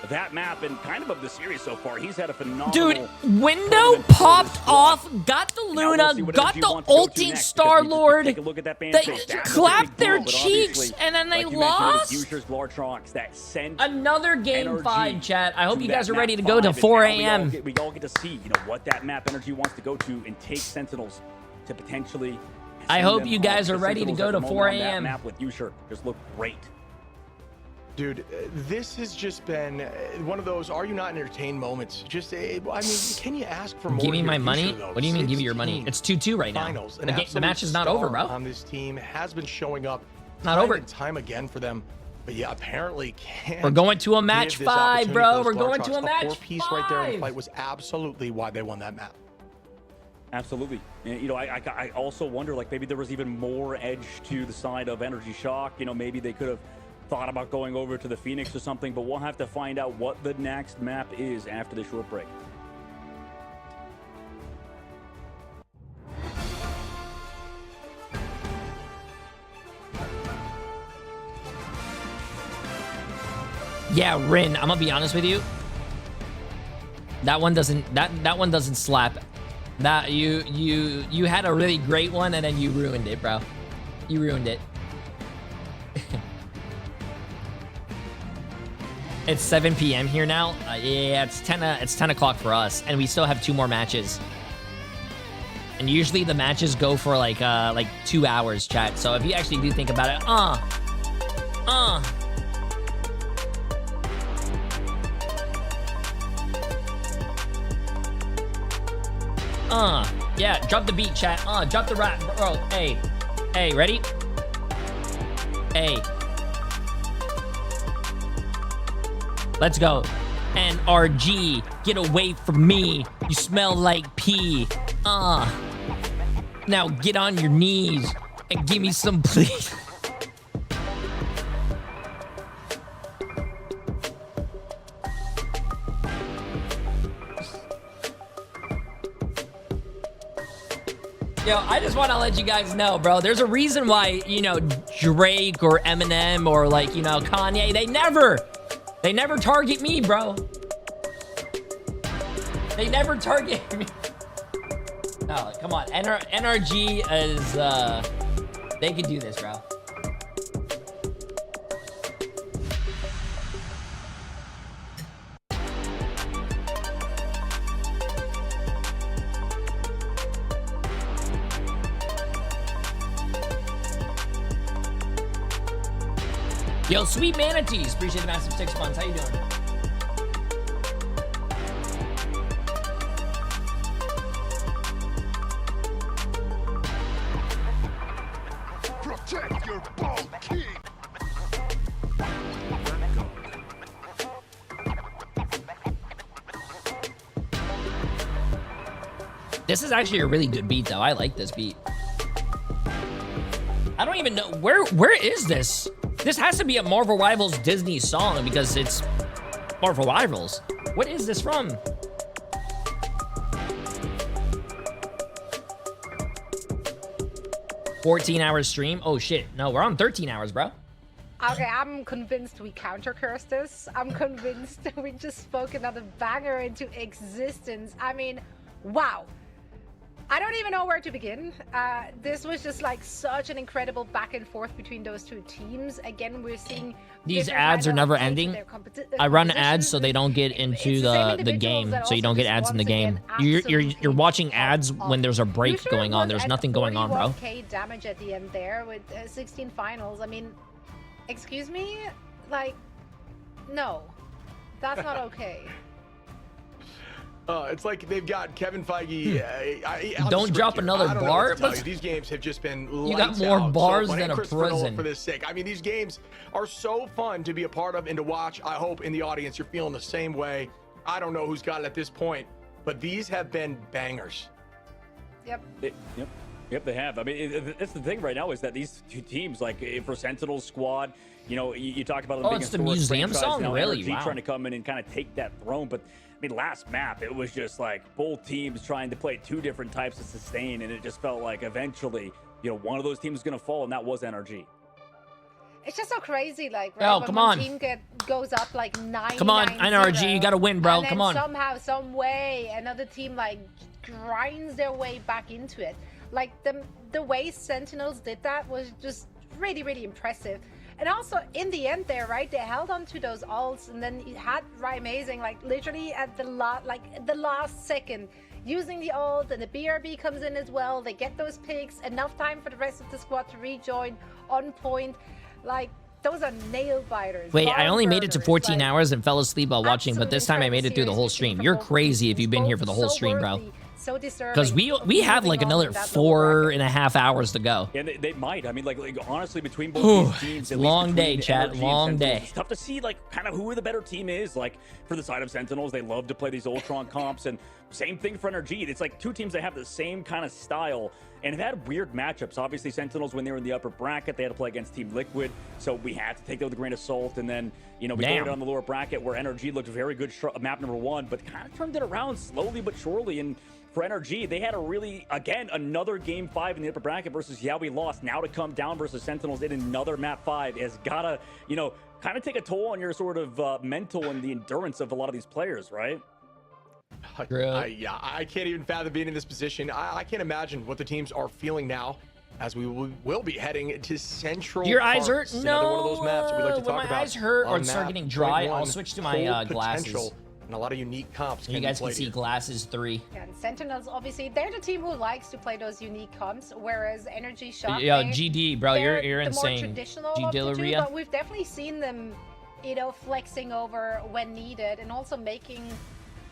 of that map and kind of the series so far. He's had a phenomenal Dude, Window popped off, got the Luna, got the ulting Star-Lord. Take a look at that They That's a clapped big their blow, but cheeks, obviously, and then they like you mentioned, it was lost? Usher's Lartrox that sent Another game NRG 5, chat. I hope to you that guys are map ready to go to 5, and 4 now a.m. We all get to see, what that map Energy wants to go to and take Sentinels to potentially. I send hope them you up. guys The are ready to Sentinels go at to the moment 4 on that a.m. map with Usher just look great. Dude, this has just been one of those are you not entertained moments. Just, I mean, can you ask for more? Give me here? my Future, money? though. What do you mean give you your money? 16 It's 2-2 right now. finals. An The absolute match is not over, star bro. On this team has been showing up Not time over. and time again for them. But yeah, apparently can't. We're going to a match give this 5, opportunity bro. for those We're going Lartrox. to a match The 4-piece right there in the 5. fight was absolutely why they won that map. Absolutely. And, I also wonder, like, maybe there was even more edge to the side of Energy Shock. Maybe they could have thought about going over to the Phoenix or something, but we'll have to find out what the next map is after the short break. Yeah, Rin, I'm gonna be honest with you. That one doesn't slap. That you had a really great one and then you ruined it, bro. You ruined it. It's 7 p.m. here now. Yeah, it's 10 o'clock for us, and we still have 2 more matches. And usually the matches go for like 2 hours, chat. So if you actually do think about it, yeah, drop the beat, chat. Drop the rap, bro. Hey, ready? Hey. Let's go. NRG, get away from me. You smell like pee. Now get on your knees and give me some please. Yo, I just want to let you guys know, bro. There's a reason why, Drake or Eminem or Kanye, they never target me, bro. They never target me. No, come on. NRG is, they can do this, bro. Yo, sweet manatees. Appreciate the massive 6 months. How you doing? Protect your bald king. This is actually a really good beat, though. I like this beat. I don't even know where is this? This has to be a Marvel Rivals Disney song because it's Marvel Rivals. What is this from? $14-hour stream? Oh shit. No, we're on 13 hours, bro. Okay, I'm convinced we counter-curse this. I'm convinced we just spoke another banger into existence. I mean, wow. I don't even know where to begin. This was just like such an incredible back and forth between those two teams. Again, we're seeing These different ads kind are of never takes to ending. their I run compositions. ads so they don't get into the game, so you don't get ads in the game. You're watching ads when there's a break going on. There's nothing going on, bro. 41k damage at the end there with 16 finals. I mean, excuse me, like, no, that's not okay. It's like they've got Kevin Feige. Don't drop another bar. These games have just been You got more bars than a prison. For this sake, I mean, these games are so fun to be a part of and to watch. I hope in the audience you're feeling the same way. I don't know who's got it at this point, but these have been bangers. Yep. Yep, they have. I mean, that's the thing right now is that these two teams, like for Sentinel's squad, you know, you talked about it's the museum song, really? Wow. Wow. Trying to come in and kind of take that throne, but I mean, last map, it was just like both teams trying to play two different types of sustain, and it just felt like eventually, you know, one of those teams was going to fall, and that was NRG. It's just so crazy, like, right? when Come one on. team goes up like 9-0. Come on, NRG, you got to win, bro. And then Come on. somehow, some way, another team like grinds their way back into it. Like the way Sentinels did that was just really, really impressive. And also in the end there, right, they held on to those ults, and then you had Amazing like literally at the last second using the ult, and the BRB comes in as well. They get those picks, enough time for the rest of the squad to rejoin on point. Like, those are nail biters. Wait, I only made it to 14 like, hours and fell asleep while watching, but this time I made it through the whole stream. You're crazy if you've been here for the whole stream, bro. So deserving. Because we have like another 4.5 hours to go. And they might. I mean, like honestly, between both these teams, at least long between day, chat. NRG and Long Sentinels, day. It's tough to see like kind of who the better team is. Like for the side of Sentinels, they love to play these Ultron comps, and same thing for NRG. It's like two teams that have the same kind of style and have had weird matchups. Obviously, Sentinels, when they were in the upper bracket, they had to play against Team Liquid, so we had to take that with a grain of salt. And then, you know, we go down the lower bracket where NRG looked very good, map number 1, but kind of turned it around slowly but surely. And for NRG, they had a really, again, another game 5 in the upper bracket versus we lost. Now to come down versus Sentinels in another map 5 has gotta, you know, kind of take a toll on your sort of mental and the endurance of a lot of these players, right? Yeah, I can't even fathom being in this position. I can't imagine what the teams are feeling now as we will be heading to Central. Your eyes Park. hurt? Another one of those maps that we like to when talk my about eyes hurt or on start map getting dry, I'll 0.1, switch to my full glasses. potential and a lot of unique comps. You guys can see glasses 3. Yeah, and Sentinels, obviously, they're the team who likes to play those unique comps, whereas Energy Shock, Yo, GD, bro, you're they're insane. the more traditional G of the two, Dilleria. but we've definitely seen them, you know, flexing over when needed and also making.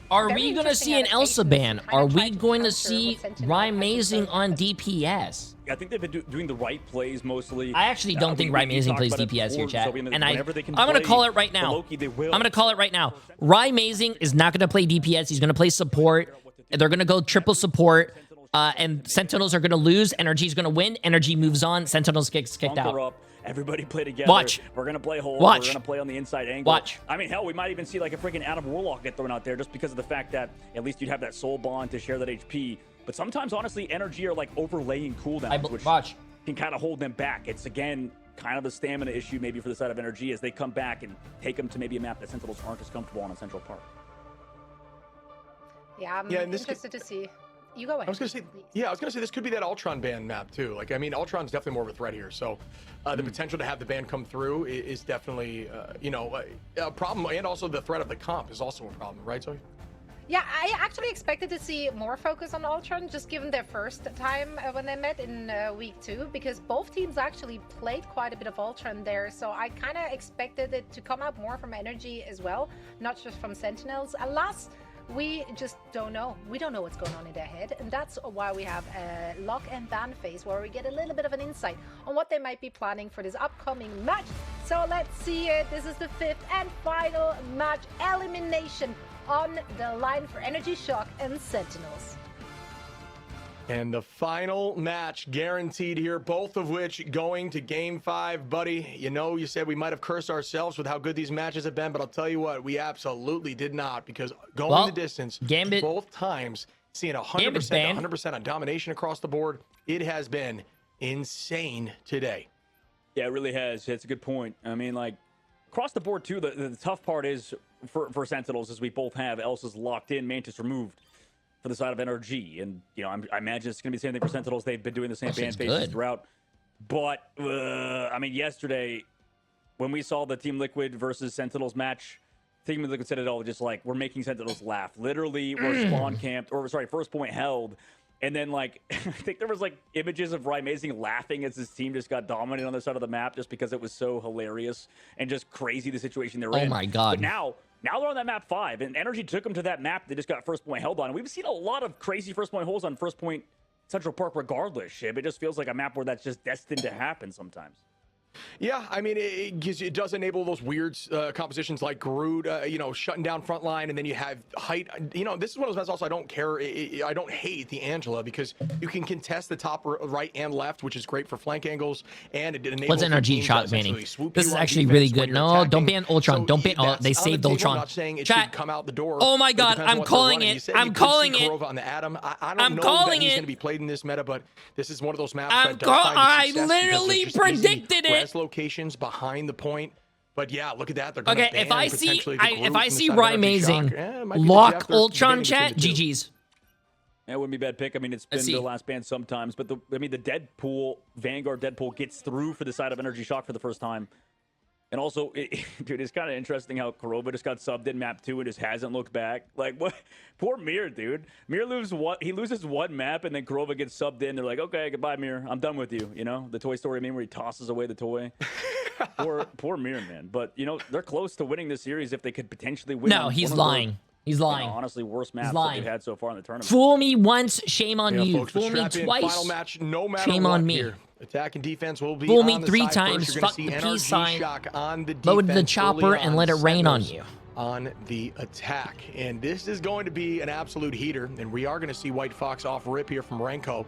Are very we going to interesting see an Elsa adaptations ban? to kind Are of try we to going to counter see what Sentinel Rhyme has Amazing to on DPS? I think they've been doing the right plays mostly. I actually don't think Rhyme Amazing plays DPS here, chat. And I'm going to call it right now. Loki, they will. I'm going to call it right now. Rhyme Amazing is not going to play DPS. He's going to play support. They're going to go triple support. And Sentinels are going to lose. Energy's going to win. Energy moves on. Sentinels gets kicked out. Up. Everybody play together. Watch. We're going to play whole. Watch. We're going to play on the inside angle. Watch. I mean, hell, we might even see like a freaking Adam Warlock get thrown out there just because of the fact that at least you'd have that soul bond to share that HP. But sometimes, honestly, Energy are like overlaying cooldowns, which can kind of hold them back. It's, again, kind of a stamina issue maybe for the side of Energy as they come back and take them to maybe a map that Sentinels aren't as comfortable on in Central Park. Yeah, I'm interested to see. You go ahead. I was gonna say this could be that Ultron ban map too. Like, I mean, Ultron's definitely more of a threat here. So the potential to have the ban come through is definitely, you know, a problem. And also the threat of the comp is also a problem, right, Zoe? Yeah, I actually expected to see more focus on Ultron, just given their first time when they met in week 2, because both teams actually played quite a bit of Ultron there. So I kind of expected it to come out more from Energy as well, not just from Sentinels. Alas, we just don't know. We don't know what's going on in their head, and that's why we have a lock and ban phase where we get a little bit of an insight on what they might be planning for this upcoming match. So let's see it. This is the 5th and final match, elimination on the line for Energy Shock and Sentinels. And the final match guaranteed here, both of which going to game 5. Buddy, you know, you said we might have cursed ourselves with how good these matches have been, but I'll tell you what, we absolutely did not, because going the distance both times, seeing 100% on domination across the board, it has been insane today. Yeah, it really has. It's a good point. I mean, like, across the board, too, the tough part is for Sentinels is we both have Elsa's locked in, Mantis removed. for the side of NRG. And, you know, I imagine it's going to be the same thing for Sentinels. They've been doing the same That ban shit's phases good. throughout. But, I mean, yesterday, when we saw the Team Liquid versus Sentinels match, Team Liquid said it all, just like, we're making Sentinels laugh. Literally, we're spawn camped, or sorry, first point held. And then, like, I think there was, like, images of Rymazing laughing as his team just got dominated on the side of the map just because it was so hilarious and just crazy the situation they're in. Oh my God. But now they're on that map 5, and Energy took them to that map they just got first point held on. And we've seen a lot of crazy first point holds on first point Central Park regardless, Shib. It just feels like a map where that's just destined to happen sometimes. Yeah, I mean, it does enable those weird compositions like Groot, you know, shutting down front line, and then you have height. You know, this is one of those maps also I don't care. I don't hate the Angela because you can contest the top right and left, which is great for flank angles, and it enables What's NRG shot banning? This is actually really good. No, don't ban Ultron. Don't ban. Oh, they saved Ultron. I'm not saying it Chat. should come out the door. Oh my God, Depends on I'm what they're calling running. it. You said I'm you could calling see it. Kurova on the Atom. I I'm don't know calling that he's it. going to be played in this meta, but this is one of those maps I'm that does find I success because literally there's just easy predicted it. res locations behind the point. But yeah, look at that. They're gonna Okay, ban if I see potentially the Groot if I from the see side of Energy Shock. Rymazing It might be the lock chapter Ultron debating chat, between the two. GG's. That wouldn't be a bad pick. I mean, it's been the last ban sometimes, but the Deadpool, Vanguard Deadpool gets through for the side of Energy Shock for the first time. And also, dude, it's kind of interesting how Kurova just got subbed in map 2 and just hasn't looked back. Like, what? Poor Mir, dude. Mir he loses one map, and then Kurova gets subbed in. They're like, okay, goodbye, Mir. I'm done with you. You know, the Toy Story meme where he tosses away the toy. poor Mir, man. But, you know, they're close to winning this series if they could potentially win. No, he's lying. He's lying. Honestly, worst maps that lying. they've had so far in the tournament. Fool me once, shame on Yeah, you. folks, the Fool me strap-in twice, Final match, no matter shame what on me. here. Attack and defense will be Fool me on the 3 side times, first. You're gonna fuck see the NRG peace sign, Shock on the load the defense chopper, early and let it rain on Sentinels you. On the attack. And this is going to be an absolute heater. And we are going to see White Fox off rip here from Renko.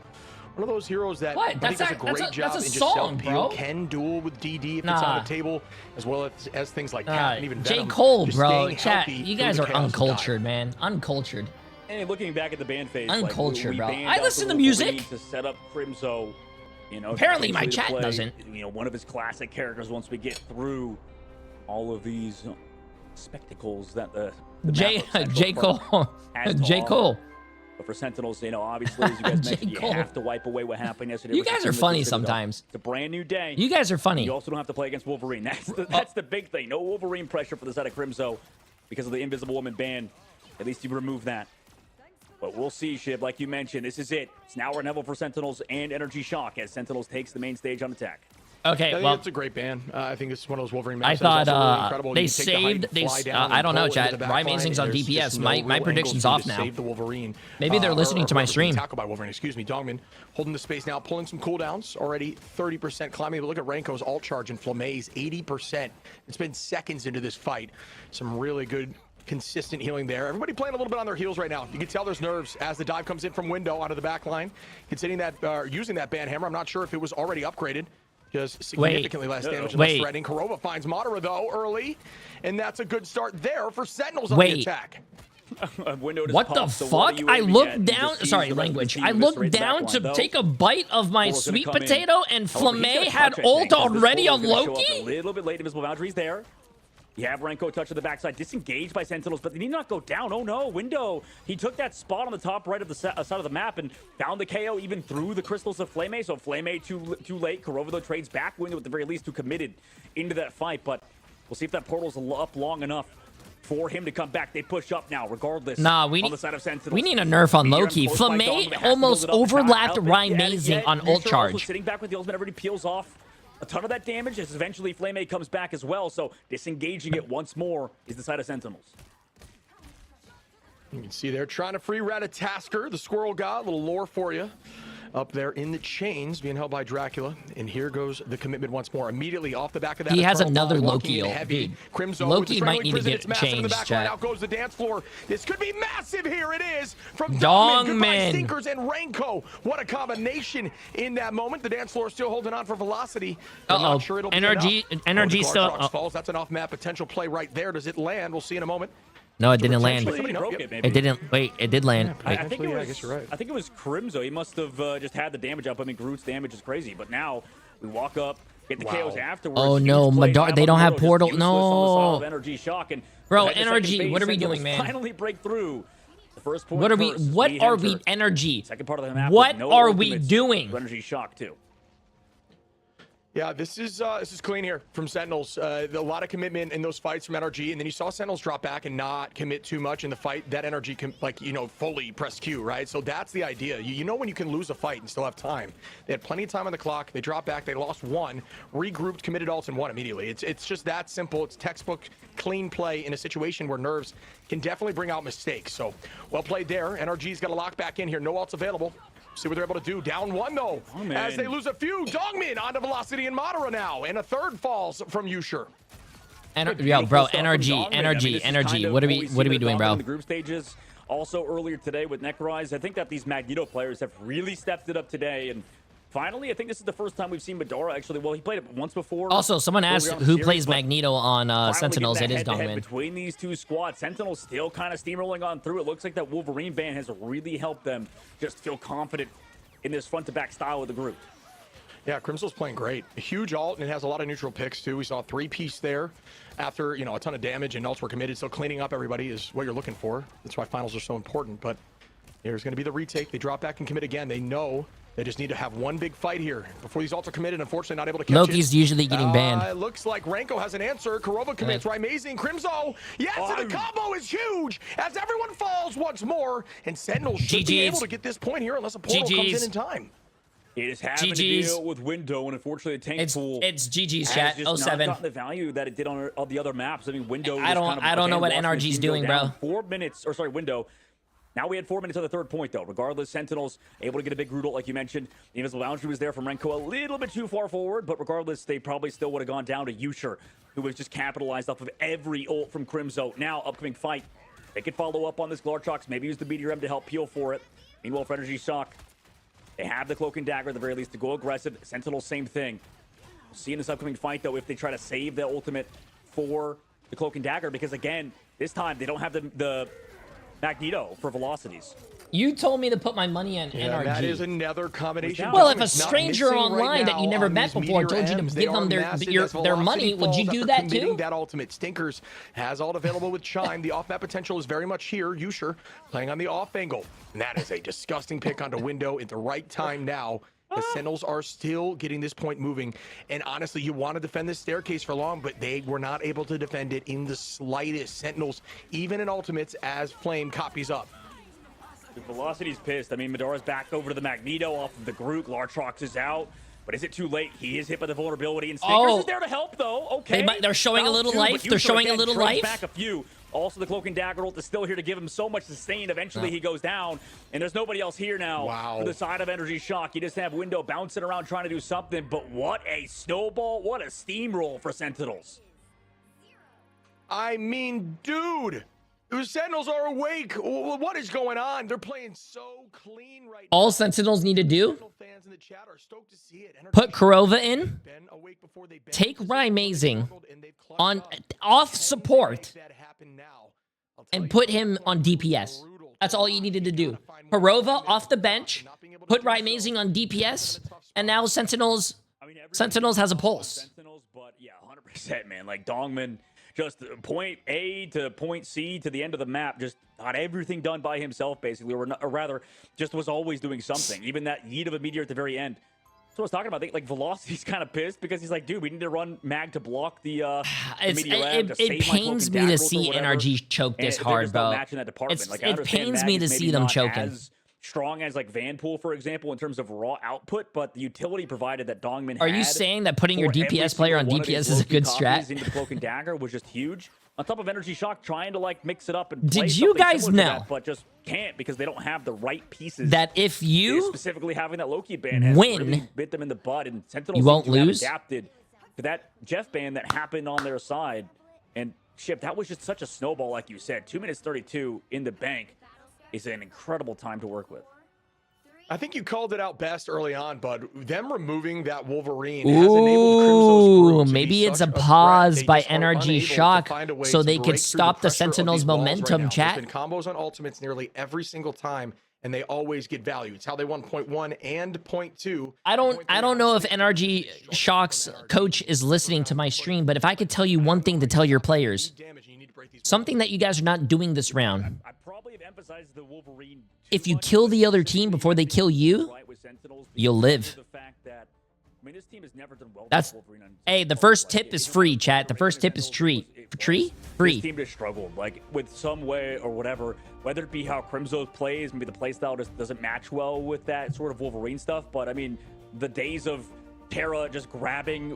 One of those heroes that What? I think That's does a a- great that's a job in just song, self-peel, bro. can duel with DD if it's Nah. on the table, as well as things like Cat and even J. Venom. Cole, Just bro. staying Chat, healthy you through guys the are chaos and uncultured, man. Uncultured. And looking back at the ban phase, Uncultured, we bro. banned I out listen the to music. Wolverine to set up Crimzo. You know, Apparently my potentially to chat play, doesn't. You know, one of his classic characters once we get through all of these spectacles that the J. map of Central J. Park Cole. has to J. offer. Cole. But for Sentinels, you know, obviously, as you guys J. mentioned, you Cole. have to wipe away what happened yesterday. You versus guys are Team Liquid funny Citadel. sometimes. It's a brand new day. You guys are funny. You also don't have to play against Wolverine. That's the big thing. No Wolverine pressure for the side of Crimzo because of the Invisible Woman ban. At least you remove that. But we'll see, Shib. Like you mentioned, this is it. It's now or never for Sentinels and Energy Shock as Sentinels takes the main stage on attack. Okay, I think well, it's a great ban. I think it's one of those Wolverine I maps that is thought also really incredible. they You can take the height saved. and They fly down I and don't know, pull into chat. the back line, Rymazing's on and there's DPS. just My no real prediction's angles off to now. save the Wolverine. Maybe they're listening to my stream. Tackled by Wolverine. Excuse me, Dogman holding the space now, pulling some cooldowns. Already 30% climbing. But look at Renko's alt charge and Flame's 80%. It's been seconds into this fight. Some really good consistent healing there. Everybody playing a little bit on their heels right now. You can tell there's nerves as the dive comes in from window onto the back line. Considering that using that ban hammer, I'm not sure if it was already upgraded. Just significantly less damage and less threatening. Kurova finds Madara though early, and that's a good start there for Sentinels on the attack. What the fuck? I looked down. Sorry, language. I looked down to take a bite of my sweet potato, and Flame had ult already on Loki? A little bit late. Invisible Boundaries there. You have Renko touch to the backside, disengaged by Sentinels, but they need not go down. Oh no, Window. He took that spot on the top right of the side of the map and found the KO even through the crystals of Flame. So Flame too late. Kurova though trades back. Window at the very least who committed into that fight, but we'll see if that portal's up long enough for him to come back. They push up now, regardless. Nah, on the side of Sentinels. we need a nerf on Loki. Flame almost overlapped Rymazing on ult charge. Sitting back with the ultimate, everybody peels off a ton of that damage as eventually Flame comes back as well. So disengaging it once more is the side of Sentinels. You can see they're trying to free Ratatasker, the squirrel god. A little lore for you. Up there in the chains, being held by Dracula. And here goes the commitment once more. Immediately off the back of that. He has Eternal another Bond walking Loki in ult, heavy. dude. Crimzo Loki with the might Strangling need to Prison. get It's massive in the changed, back line. chat. Out goes the dance floor. This could be massive. Here it is from Dongman. Goodbye Stinkers and Renko. What a combination in that moment. The dance floor is still holding on for velocity. I'm not sure it'll be Energy enough. still. Clark falls. That's an off-map potential play right there. Does it land? We'll see in a moment. No, it didn't land. Somebody broke it, maybe. It didn't. Wait, it did land. I Wait. think it was. I guess you're right. I think it was Crimzo. He must have just had the damage up. I mean, Groot's damage is crazy. But now we walk up, get the KOs afterwards. Oh no, Madar. They don't have portal. No. Energy Shock and Bro, right in the second NRG, phase, what are we Sentinels doing, man? Finally break through. The first point What are we? first, What are we? enter. Energy. Second part of the map. What with no are we ultimates. doing? Energy shock too. Yeah, this is clean here from Sentinels. A lot of commitment in those fights from NRG, and then you saw Sentinels drop back and not commit too much in the fight. That NRG can, fully press Q, right? So that's the idea. You know when you can lose a fight and still have time. They had plenty of time on the clock. They dropped back. They lost one, regrouped, committed ults, and won immediately. It's just that simple. It's textbook clean play in a situation where nerves can definitely bring out mistakes. So well played there. NRG's got to lock back in here. No ults available. See what they're able to do. Down one, though, as they lose a few. Dongmin onto Velocity and Madara now, and a third falls from Yusher. Yo, bro, energy. What are we doing, bro? In the group stages. Also earlier today with Necrise, I think that these Magneto players have really stepped it up today. And finally, I think this is the first time we've seen Madara actually. Well, he played it once before. Also, someone asked who plays Magneto on Sentinels. It is Dongmin. Between these two squads, Sentinels still kind of steamrolling on through. It looks like that Wolverine ban has really helped them just feel confident in this front-to-back style of the group. Yeah, Crimson's playing great. A huge ult, and it has a lot of neutral picks, too. We saw a 3-piece there after, a ton of damage, and ults were committed. So cleaning up everybody is what you're looking for. That's why finals are so important. But there's going to be the retake. They drop back and commit again. They know they just need to have one big fight here before these ults are committed. Unfortunately, not able to catch Loki's usually getting banned. It looks like Renko has an answer. Kurova commits. Right, amazing. Crimson. Yes, and the combo is huge as everyone falls once more. And Sentinels should be able to get this point here unless a portal comes in time. It is having to deal with Window, and unfortunately, the tank pool. It's GG's chat. 07. Not the value that it did on the other maps. I mean, Window. I don't know what NRG's doing, bro. 4 minutes, or sorry, Window. Now we had 4 minutes on the third point, though. Regardless, Sentinels able to get a big root ult, like you mentioned. The Invisible Boundary was there from Renko, a little bit too far forward, but regardless, they probably still would have gone down to Yusher, who was just capitalized off of every ult from Crimzo. Now, upcoming fight. They could follow up on this Glartrox, maybe use the Meteor M to help peel for it. Meanwhile, for Energy Shock, they have the Cloak and Dagger at the very least to go aggressive. Sentinels, same thing. We'll see in this upcoming fight, though, if they try to save the ultimate for the Cloak and Dagger, because again, this time they don't have the Magneto for velocities. You told me to put my money on NRG. That is another combination. Well, if a stranger online that you never met before told you to give them their money, would you do that too? That ultimate Stinkers has all available with Chime. The off-map potential is very much here. Yusher playing on the off angle. And that is a disgusting pick onto Window at the right time now. The Sentinels are still getting this point moving. And honestly, you want to defend this staircase for long, but they were not able to defend it in the slightest. Sentinels, even in ultimates, as Flame copies up. The velocity's pissed. I mean, Madara's back over to the Magneto off of the Groot. Glartrox is out. But is it too late? He is hit by the vulnerability, and Stinkers is there to help, though. Okay. They're showing a little life. They're showing a little life. Back a few. Also, the Cloak and Dagger ult is still here to give him so much sustain. Eventually, he goes down, and there's nobody else here now. Wow. For the side of Energy Shock. You just have Window bouncing around trying to do something, but what a snowball. What a steamroll for Sentinels. I mean, dude. The Sentinels are awake. What is going on? They're playing so clean right now. All Sentinels need to do, put Kurova in, take Rymazing on off support, and put him on DPS. That's all you needed to do. Kurova off the bench, put Rymazing on DPS, and now Sentinels has a pulse. But yeah, 100%, man. Like Dongmin, just point A to point C to the end of the map, just got everything done by himself, basically, or rather, just was always doing something. Even that yeet of a meteor at the very end. That's what I was talking about. I think, like, Velocity's kind of pissed because he's like, dude, we need to run Mag to block the it pains me to see NRG choke this hard, bro. It pains me to see them choking. Strong as like Vanpool, for example, in terms of raw output, but the utility provided that Dongmin Are you saying that putting your DPS player on DPS is a good strat? Into Cloak and Dagger was just huge. On top of Energy Shock, trying to like mix it up and did you guys know that, but just can't because they don't have the right pieces. That if you specifically having that Loki ban has really bit them in the butt, and Sentinels you won't lose. Adapted to that Jeff ban that happened on their side, and shit, that was just such a snowball, like you said. 2 minutes 32 in the bank is an incredible time to work with. I think you called it out best early on, bud. Them removing that Wolverine has enabled Crimso's group to maybe be it's a such pause threat. by They just are NRG unable to Shock find a way so to they break could through stop the pressure of Sentinels' these walls momentum, right now. chat. There's been combos on ultimates nearly every single time, and they always get value. It's how they won point 1 and point 2. I don't know if NRG Shock's coach is listening to my stream, but if I could tell you one thing to tell your players, something that you guys are not doing this round. emphasize the Wolverine. If you kill the other team before they kill you, you'll live. The fact that, I mean, this team has never done well. That's hey. The first tip is free, chat. The first tip is free. Free. This team just struggled, like with some way or whatever. Whether it be how Crimzo plays, maybe the playstyle just doesn't match well with that sort of Wolverine stuff. But I mean, the days of Terra just grabbing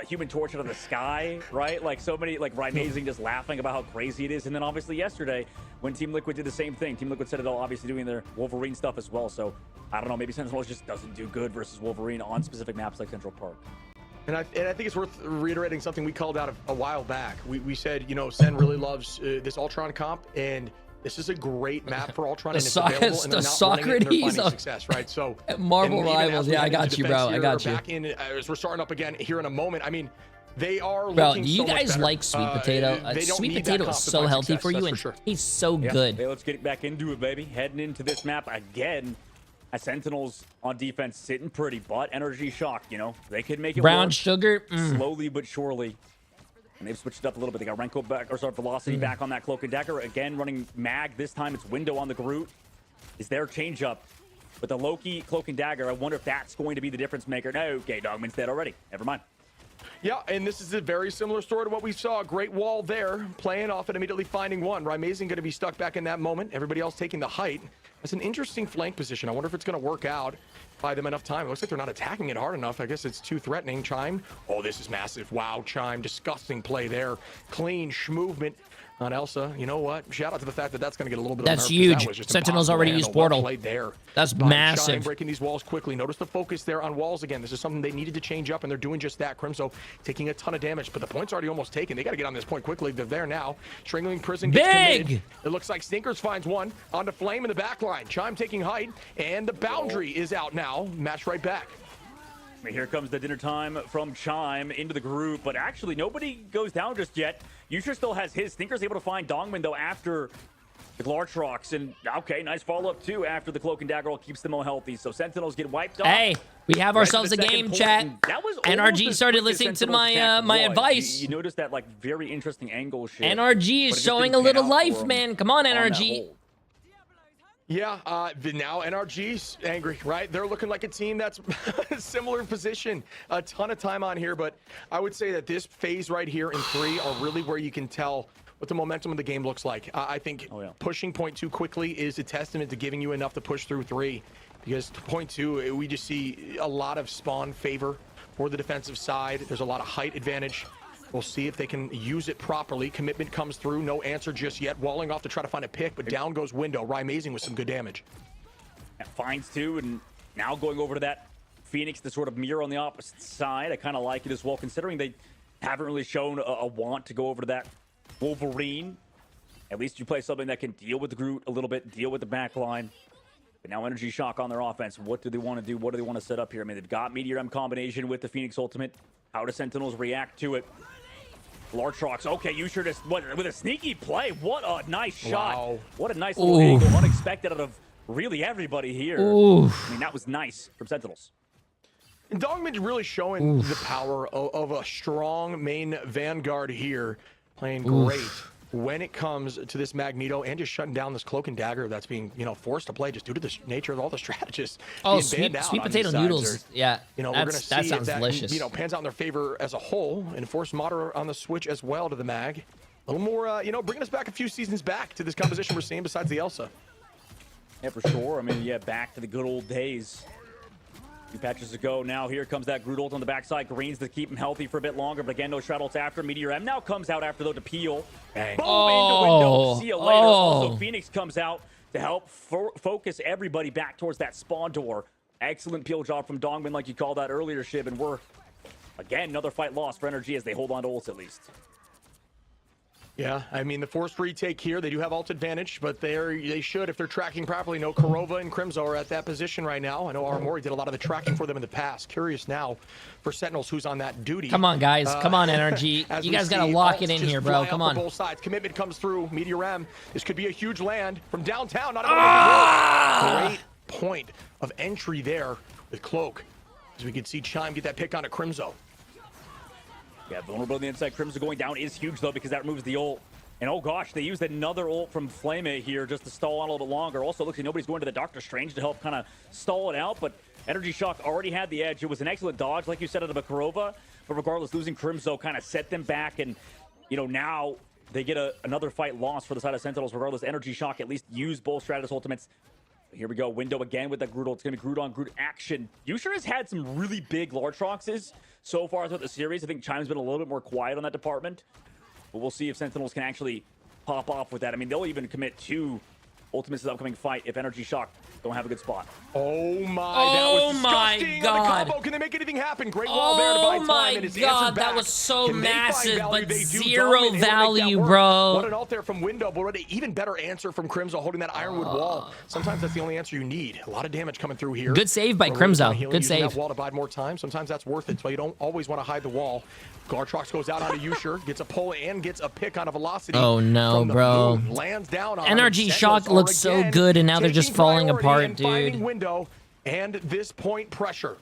Human Torch out of the sky, right? Like so many, like Amazing just laughing about how crazy it is. And then obviously yesterday, when Team Liquid did the same thing, Team Liquid Citadel obviously doing their Wolverine stuff as well. So I don't know, maybe Sentinels just doesn't do good versus Wolverine on specific maps like Central Park. And I think it's worth reiterating something we called out a while back. We said, you know, Sen really loves this Ultron comp, and this is a great map for Ultron, and it's available, and they're not running it, and they're finding success, right? So Marvel Rivals, yeah, I got you, bro. I got you. Back in as we're starting up again here in a moment. I mean, they are. Bro, do you guys like Sweet Potato? Sweet Potato is so healthy for you, and he's so good. Hey, let's get back into it, baby. Heading into this map again. Sentinels on defense sitting pretty, but Energy Shock, you know, they could make it Brown work Sugar slowly but surely. And they've switched it up a little bit. They got Renko back, or sorry, Velocity back on that Cloak and Dagger. Again, running Mag. This time it's Window on the Groot. Is their change up with the Loki Cloak and Dagger? I wonder if that's going to be the difference maker. No, okay, Dogman's dead already. Never mind. Yeah, and this is a very similar story to what we saw. Great wall there, playing off and immediately finding one. Amazing going to be stuck back in that moment. Everybody else taking the height. It's an interesting flank position. I wonder if it's going to work out, buy them enough time. It looks like they're not attacking it hard enough. I guess it's too threatening. Chime. Oh, this is massive. Wow, Chime. Disgusting play there. Clean movement on Elsa. You know what? Shout out to the fact that that's going to get a little bit That's of huge. That Sentinels already used Portal. Played there. That's Chime massive. breaking these walls quickly. Notice the focus there on walls again. This is something they needed to change up, and they're doing just that. Crimzo taking a ton of damage, but the point's already almost taken. They got to get on this point quickly. They're there now. Strangling Prison gets committed. It looks like Stinkers finds one onto Flame in the back line. Chime taking height, and the boundary is out now. Match right back. Here comes the dinner time from Chime into the group, but actually nobody goes down just yet. Yusha still has his. Stinker's able to find Dongman though after the Glartrox, and okay, nice follow-up too after the Cloak and Dagger all keeps them all healthy. So Sentinels get wiped off. Hey, we have ourselves a game, chat. NRG started listening to my my advice. You noticed that like very interesting angle shift. NRG is showing a little life, man. Come on, NRG. Yeah, now NRG's angry, right? They're looking like a team that's similar position. A ton of time on here, but I would say that this phase right here in 3 are really where you can tell what the momentum of the game looks like. I think pushing point 2 quickly is a testament to giving you enough to push through 3, because point 2, we just see a lot of spawn favor for the defensive side. There's a lot of height advantage. We'll see if they can use it properly. Commitment comes through. No answer just yet. Walling off to try to find a pick, but down goes Window. Amazing with some good damage. Finds two, and now going over to that Phoenix to sort of mirror on the opposite side. I kind of like it as well, considering they haven't really shown a want to go over to that Wolverine. At least you play something that can deal with the Groot a little bit, deal with the back line. But now Energy Shock on their offense. What do they want to do? What do they want to set up here? I mean, they've got Meteor M combination with the Phoenix Ultimate. How do Sentinels react to it? Lartrox, okay, you sure just with a sneaky play. What a nice shot. Wow. What a nice little angle, unexpected out of really everybody here. I mean, that was nice from Sentinels. And Dogman's really showing the power of a strong main Vanguard here, playing great when it comes to this Magneto and just shutting down this Cloak and Dagger that's being, forced to play just due to the nature of all the strategists. Oh, sweet potato noodles. Yeah, we're gonna see that sounds if delicious. Pans out in their favor as a whole, and force Moderate on the switch as well to the Mag. A little more, bringing us back a few seasons back to this composition we're seeing besides the Elsa. Yeah, for sure. I mean, yeah, back to the good old days. 2 patches to go. Now here comes that Groot ult on the backside. Greens to keep him healthy for a bit longer, but again, no Shroud ults after. Meteor M now comes out after, though, to peel. Bang. Boom, into Window. See you later. Also, Phoenix comes out to help focus everybody back towards that spawn door. Excellent peel job from Dongman, like you called out earlier, Shib, and we're, again, another fight lost for NRG as they hold on to ults at least. Yeah, I mean, the forced retake here, they do have ult advantage, but they should, if they're tracking properly. No, Korova and Crimzo are at that position right now. I know Aramori did a lot of the tracking for them in the past. Curious now for Sentinels who's on that duty. Come on, guys. Come on, NRG. You guys got to lock it in here, bro. Come on. Both sides. Commitment comes through. Meteor M. This could be a huge land from downtown. Not great point of entry there with Cloak. As we can see Chime get that pick on a Crimzo. Yeah, vulnerable on the inside. Crimson going down is huge, though, because that removes the ult. And oh gosh, they used another ult from Flame here just to stall on a little bit longer. Also, looks like nobody's going to the Doctor Strange to help kind of stall it out, but Energy Shock already had the edge. It was an excellent dodge, like you said, out of Bakarova, but regardless, losing Crimzo kind of set them back, and, you know, now they get another fight lost for the side of Sentinels. Regardless, Energy Shock at least used both Stratus ultimates. Here we go, Window again with the Groot ult. It's going to be Groot on Groot action. Yusher has had some really big large Troxes so far throughout the series. I think Chime's been a little bit more quiet on that department, but we'll see if Sentinels can actually pop off with that. I mean, they'll even commit 2 ultimates to the upcoming fight if Energy Shock don't have a good spot. Oh my, that was disgusting. God. On the combo. Can they make anything happen? Great wall there to buy time, and it's answered back. That was so Can massive, but They do zero dominate. They wanna make that value, work. bro. What an ult there from Window, but what an even better answer from Crimzo holding that Ironwood wall. Sometimes that's the only answer you need. A lot of damage coming through here. Good save by Crimzo. Good Using save. that wall to buy more time. Sometimes that's worth it, so you don't always want to hide the wall. Gartrox goes out onto Yusher, gets a pull and gets a pick on a velocity. Oh no, from the bro. moon. Lands down on Energy him. Shock Sentinels looks are so again good, and now they're just taking falling priority apart, and finding dude. Window and this point pressure.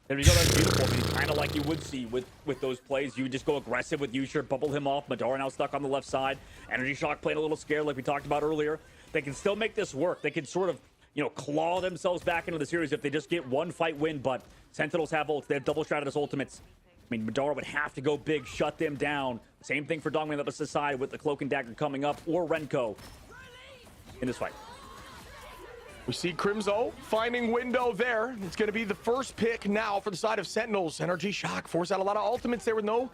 There we go, that's beautiful. I mean, kind of like you would see with those plays. You would just go aggressive with Yusher, bubble him off. Madara now stuck on the left side. Energy Shock playing a little scared like we talked about earlier. They can still make this work. They can sort of, you know, claw themselves back into the series if they just get one fight win, but Sentinels have ults. They have double Stratus ultimates. I mean, Madara would have to go big, shut them down. Same thing for Dongmin on the side with the Cloak and Dagger coming up, or Renko in this fight. We see Crimzo finding Window there. It's going to be the first pick now for the side of Sentinels. Energy Shock forced out a lot of ultimates there with no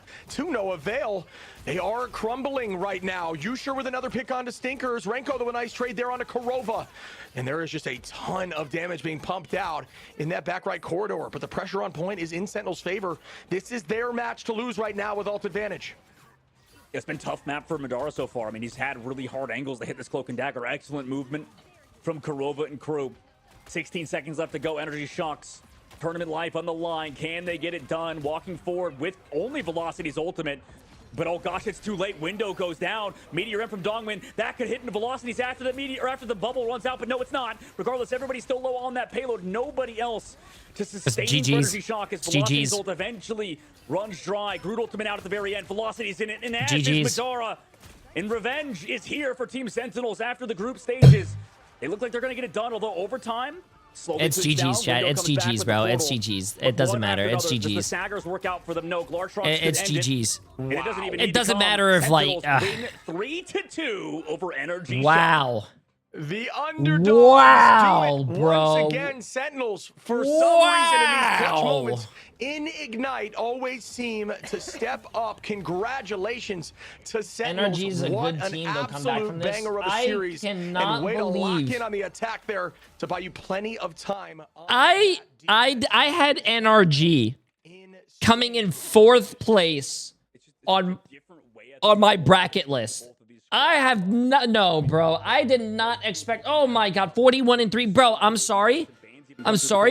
avail. They are crumbling right now. Yusher with another pick onto Stinkers. Renko, though, a nice trade there onto Korova. And there is just a ton of damage being pumped out in that back right corridor. But the pressure on point is in Sentinels' favor. This is their match to lose right now with ult advantage. It's been tough map for Madara so far. I mean, he's had really hard angles to hit this Cloak and Dagger. Excellent movement from Korova and crew. 16 seconds left to go. Energy Shocks. Tournament life on the line. Can they get it done? Walking forward with only Velocity's ultimate. But oh gosh, it's too late. Window goes down. Meteor M from Dongmin. That could hit into Velocities after the meteor, or after the bubble runs out, but no, it's not. Regardless, everybody's still low on that payload. Nobody else to sustain Energy Shock as Velocity's ult eventually runs dry. Groot ultimate out at the very end. Velocity's in it, and as is Madara. And revenge is here for Team Sentinels after the group stages. They look like they're going to get it done, although overtime, slowly It's GG's, chat. It's GG's, bro. It's GG's. It doesn't matter. It's GG's. The Saggers work out for them. No, it's GG's. And it doesn't even It doesn't matter if, like... win 3-2 over Energy Wow. The underdogs do it bro. once again. Sentinels, for some reason in these clutch moments, in Ignite, always seem to step up. Congratulations to Sentinels. Energy's a what good team. an They'll come back from this. banger of a I series. cannot and way to lock believe- in on the attack there to buy you plenty of time. I had NRG coming in 4th place on my bracket list. I have no, bro. I did not expect. Oh my god, 41-3, bro. I'm sorry,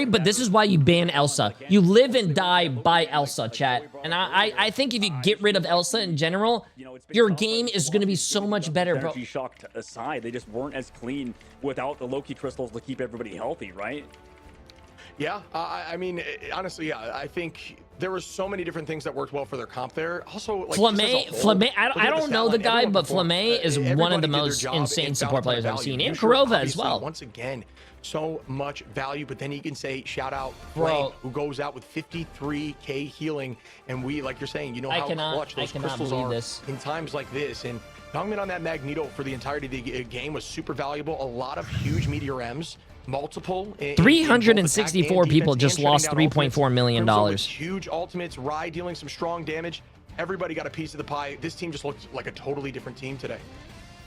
but this is why you ban Elsa. You live and die by Elsa, chat. And I think if you get rid of Elsa in general, your game is gonna be so much better, bro. Energy Shock aside, they just weren't as clean without the Loki crystals to keep everybody healthy, right? Yeah, I mean, honestly, yeah, I think there were so many different things that worked well for their comp there. Also, like, Flame, I don't know the guy, but Flame is one of the most insane support players I've seen. And Korova as well. Once again, so much value, but then you can say, shout out Bro. Flame, who goes out with 53k healing. And we, like you're saying, you know how clutch those crystals are in times like this. And Dongmin on that Magneto for the entirety of the game was super valuable. A lot of huge Meteor M's. Multiple 364 people just lost $3.4 million. Huge ultimates, Rai dealing some strong damage. Everybody got a piece of the pie. This team just looked like a totally different team today.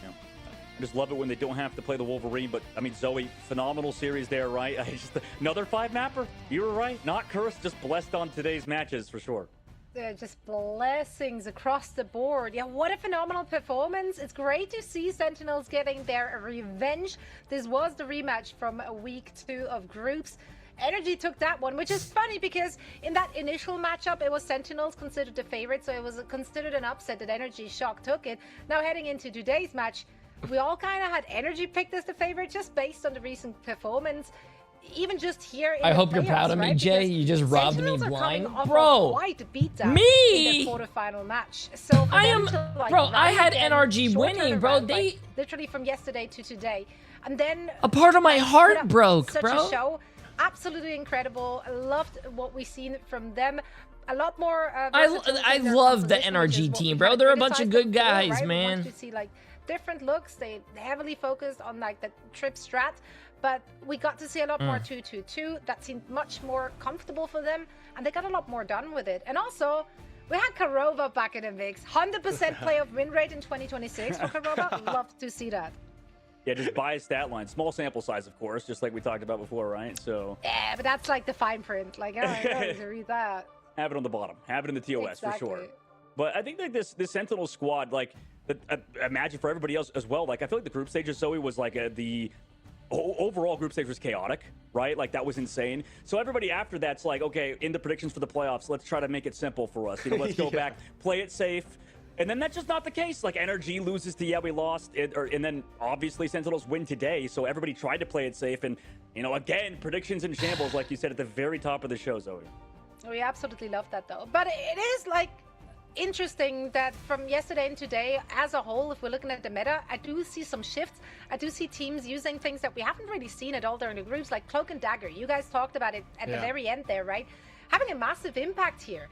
Yeah. I just love it when they don't have to play the Wolverine, but I mean, Zoe, phenomenal series there, right? Just another 5-mapper. You were right. Not cursed, just blessed on today's matches for sure. Just blessings across the board. Yeah, what a phenomenal performance. It's great to see Sentinels getting their revenge. This was the rematch from week 2 of groups. Energy took that one, which is funny because in that initial matchup, it was Sentinels considered the favorite, so it was considered an upset that Energy Shock took it. Now heading into today's match, we all kind of had Energy picked as the favorite just based on the recent performance. even just here in I the hope you're proud playoffs, of me, right? Jay. Because You just robbed me Sentinels are blind. coming off Bro, of quite a beatdown me? in their quarterfinal match. So for I them am, to, like, bro, I rise had again, NRG short winning, bro. turnaround, They, like, literally from yesterday to today, and then a part of my put heart up broke, such bro. a show. Absolutely incredible. I loved what we seen from them. A lot more. I versatility in their love the composition, which is NRG what team, we bro. had They're a bunch of criticized good them for, guys, right? We man. wanted to see like different looks. They heavily focused on like the trip strat, but we got to see a lot more 2-2-2. That seemed much more comfortable for them, and they got a lot more done with it. And also, we had Karova back in the mix. 100% playoff win rate in 2026 for Karova. Love to see that. Yeah, just biased stat line. Small sample size, of course, just like we talked about before, right? So Yeah, but that's like the fine print. Like, I don't know to read that. have it on the bottom. Have it in the TOS for sure. Exactly. But I think like this Sentinel squad, like, imagine for everybody else as well. Like, I feel like the group stage of Zoe was like the overall group stage was chaotic, right? Like, that was insane. So everybody after that's like, okay, in the predictions for the playoffs, let's try to make it simple for us. You know, let's go back, play it safe. And then that's just not the case. Like, NRG loses to, yeah, we lost. And then, obviously, Sentinels win today. So everybody tried to play it safe. And, you know, again, predictions in shambles, like you said at the very top of the show, Zoe. We absolutely love that, though. But it is, like, interesting that from yesterday and today, as a whole, if we're looking at the meta, I do see some shifts. I do see teams using things that we haven't really seen at all during the groups, like Cloak and Dagger. You guys talked about it at the very end there, right? Having a massive impact here.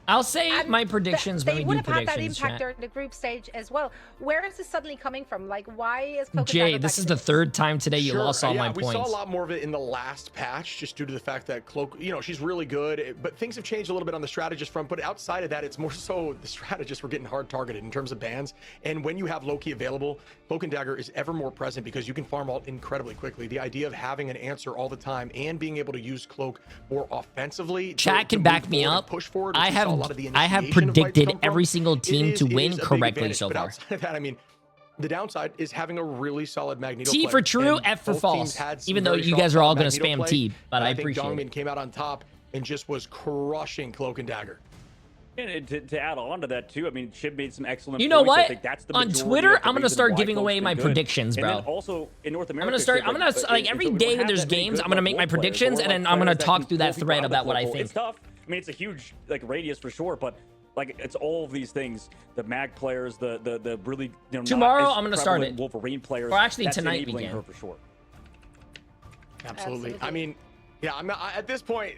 I'll say my predictions when we do predictions. They would have had that predictions, impact chat. during the group stage as well. Where is this suddenly coming from? Like, why is Cloak and Jay, Dagger this back is in the this? third time today you lost all my we points. saw a lot more of it in the last patch, just due to the fact that Cloak, you know, she's really good, but things have changed a little bit on the strategist front. But outside of that, it's more so the strategists were getting hard targeted in terms of bans. And when you have Loki available, Cloak and Dagger is ever more present because you can farm ult incredibly quickly. The idea of having an answer all the time and being able to use Cloak more offensively. Chat can back me up. Push forward. I have predicted every single team to win correctly so But far. outside of that, I mean, the downside is having a really solid Magneto T play. for true, And F for both false. teams had some Even though very you strong guys are all going to Magneto spam play, T, but and I think appreciate Dongmin it. came out on top and just was crushing Cloak and Dagger. And to add on to that, too, I mean, Chib made some excellent You know points. I what? think that's the On majority Twitter, of the I'm gonna reason start why giving Cloak's away been my good. predictions, And bro. then also in North America, I'm gonna start like every day when there's games, I'm gonna make my predictions and then I'm gonna talk through that thread about what I think. It's tough. I mean, it's a huge like radius for sure, but like it's all of these things. The mag players, the really, you know, Tomorrow, not as I'm gonna start prevalent it. Wolverine players. Or actually, that's tonight we enabling can. her for sure. Absolutely. I mean, yeah, I'm not, at this point,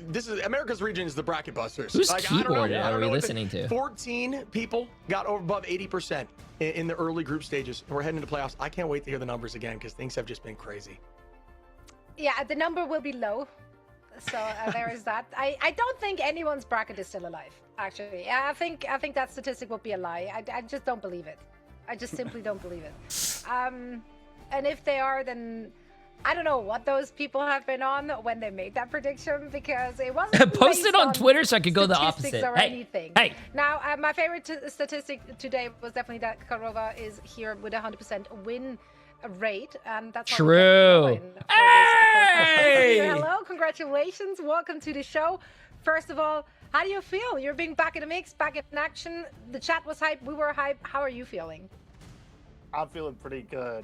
this is America's region is the bracket busters. Whose I don't keyboard know, I are don't we know what listening to? 14 people got over above 80% in the early group stages, and we're heading into playoffs. I can't wait to hear the numbers again because things have just been crazy. Yeah, the number will be low. So there is that. I don't think anyone's bracket is still alive, actually. I think that statistic would be a lie. I just don't believe it. I just simply don't believe it. And if they are, then I don't know what those people have been on when they made that prediction, because it wasn't Post it based on Twitter so I could go the statistics opposite. or Hey, anything. hey. Now, my favorite statistic today was definitely that Karova is here with 100% win rate, and that's why we get True. going for this first Hey! episode. Hello, congratulations, welcome to the show. First of all, how do you feel? You're being back in the mix, back in action. The chat was hype, we were hype. How are you feeling? I'm feeling pretty good.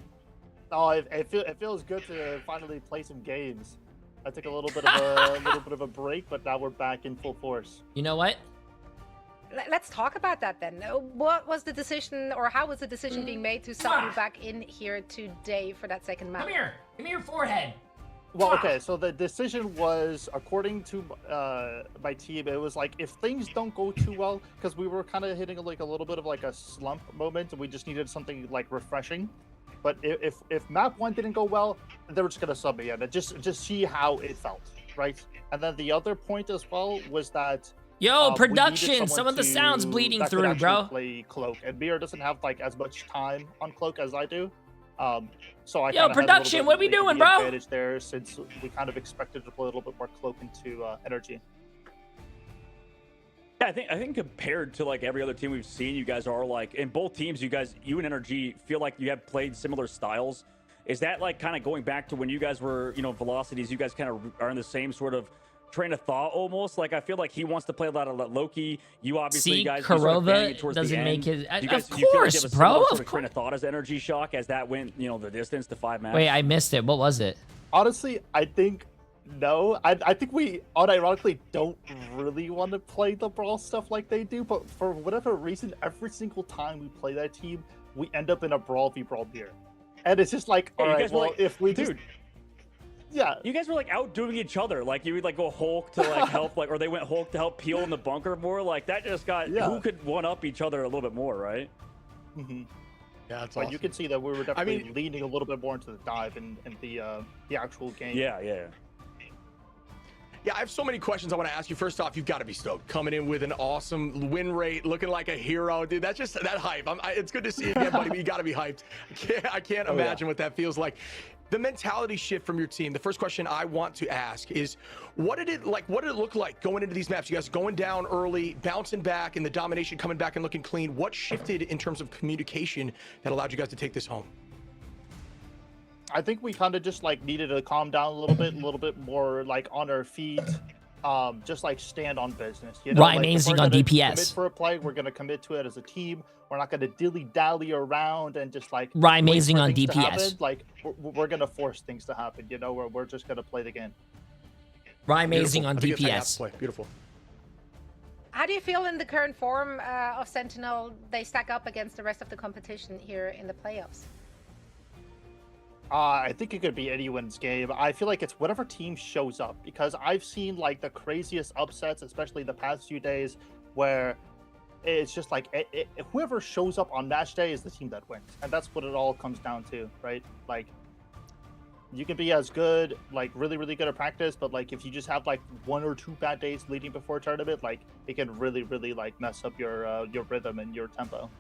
Oh, it feels good to finally play some games. I took a little bit of a break, but now we're back in full force. You know what? Let's talk about that then. What was the decision, or how was the decision being made to suck you back in here today for that second map? Come here. Give me your forehead. Well, okay, so the decision was, according to my team, it was like, if things don't go too well, because we were kind of hitting like a little bit of like a slump moment, and we just needed something like refreshing. But if map 1 didn't go well, they were just gonna sub me in and just see how it felt, right? And then the other point as well was that Yo, we production! needed Some of the sound's bleeding that could through, actually bro. Play Cloak, and Mir doesn't have like as much time on Cloak as I do. So I Yo, kinda had a little production, bit what of we the doing, bro? advantage there, since we kind of expected to play a little bit more Cloak into energy. Yeah, I think compared to like every other team we've seen, you guys are like in both teams. You and NRG feel like you have played similar styles. Is that like kind of going back to when you guys were, you know, Velocities? You guys kind of are in the same sort of train of thought almost. Like I feel like he wants to play a lot of Loki. You obviously See, guys you started Kurova banning towards the doesn't make end. it. You guys, Of you feel like course, you have a bro. similar Of sort of train of thought as Energy Shock as that went, you know, the distance to 5 maps. Wait, I missed it. What was it? Honestly, I think no. I think we unironically don't really want to play the brawl stuff like they do, but for whatever reason, every single time we play that team, we end up in a brawl v brawl here. And it's just like, Yeah, all you right, guys were well, like, if we dude, just... Yeah. You guys were like outdoing each other. Like you would like go Hulk to like help, like, or they went Hulk to help Peel in the bunker more. Like that just got, who could one up each other a little bit more, right? Mm-hmm. Yeah, that's But awesome. you can see that we were definitely leaning a little bit more into the dive and the actual game. Yeah, yeah. Yeah, I have so many questions I want to ask you. First off, you've got to be stoked. Coming in with an awesome win rate, looking like a hero, dude. That's just that hype. It's good to see you again, buddy, but you got to be hyped. I can't imagine what that feels like. The mentality shift from your team. The first question I want to ask is, what did it look like going into these maps? You guys going down early, bouncing back, and the domination coming back and looking clean. What shifted in terms of communication that allowed you guys to take this home? I think we kind of just like needed to calm down a little bit more like on our feet, just like stand on business. You know, Right, like, if amazing we're on gonna DPS. Commit for a play, we're gonna commit to it as a team. We're not gonna dilly dally around and just like Right, wait amazing for on things to happen. DPS. Like we're gonna force things to happen. You know, we're just gonna play the game. Right, amazing Beautiful. on I think it's how you have to DPS. play. Beautiful. How do you feel in the current form of Sentinel? They stack up against the rest of the competition here in the playoffs. I think it could be anyone's game. I feel like it's whatever team shows up, because I've seen like the craziest upsets, especially the past few days, where it's just like whoever shows up on match day is the team that wins, and that's what it all comes down to, right? Like you can be as good, like really good at practice, but like if you just have like 1 or 2 bad days leading before a tournament, like it can really like mess up your rhythm and your tempo.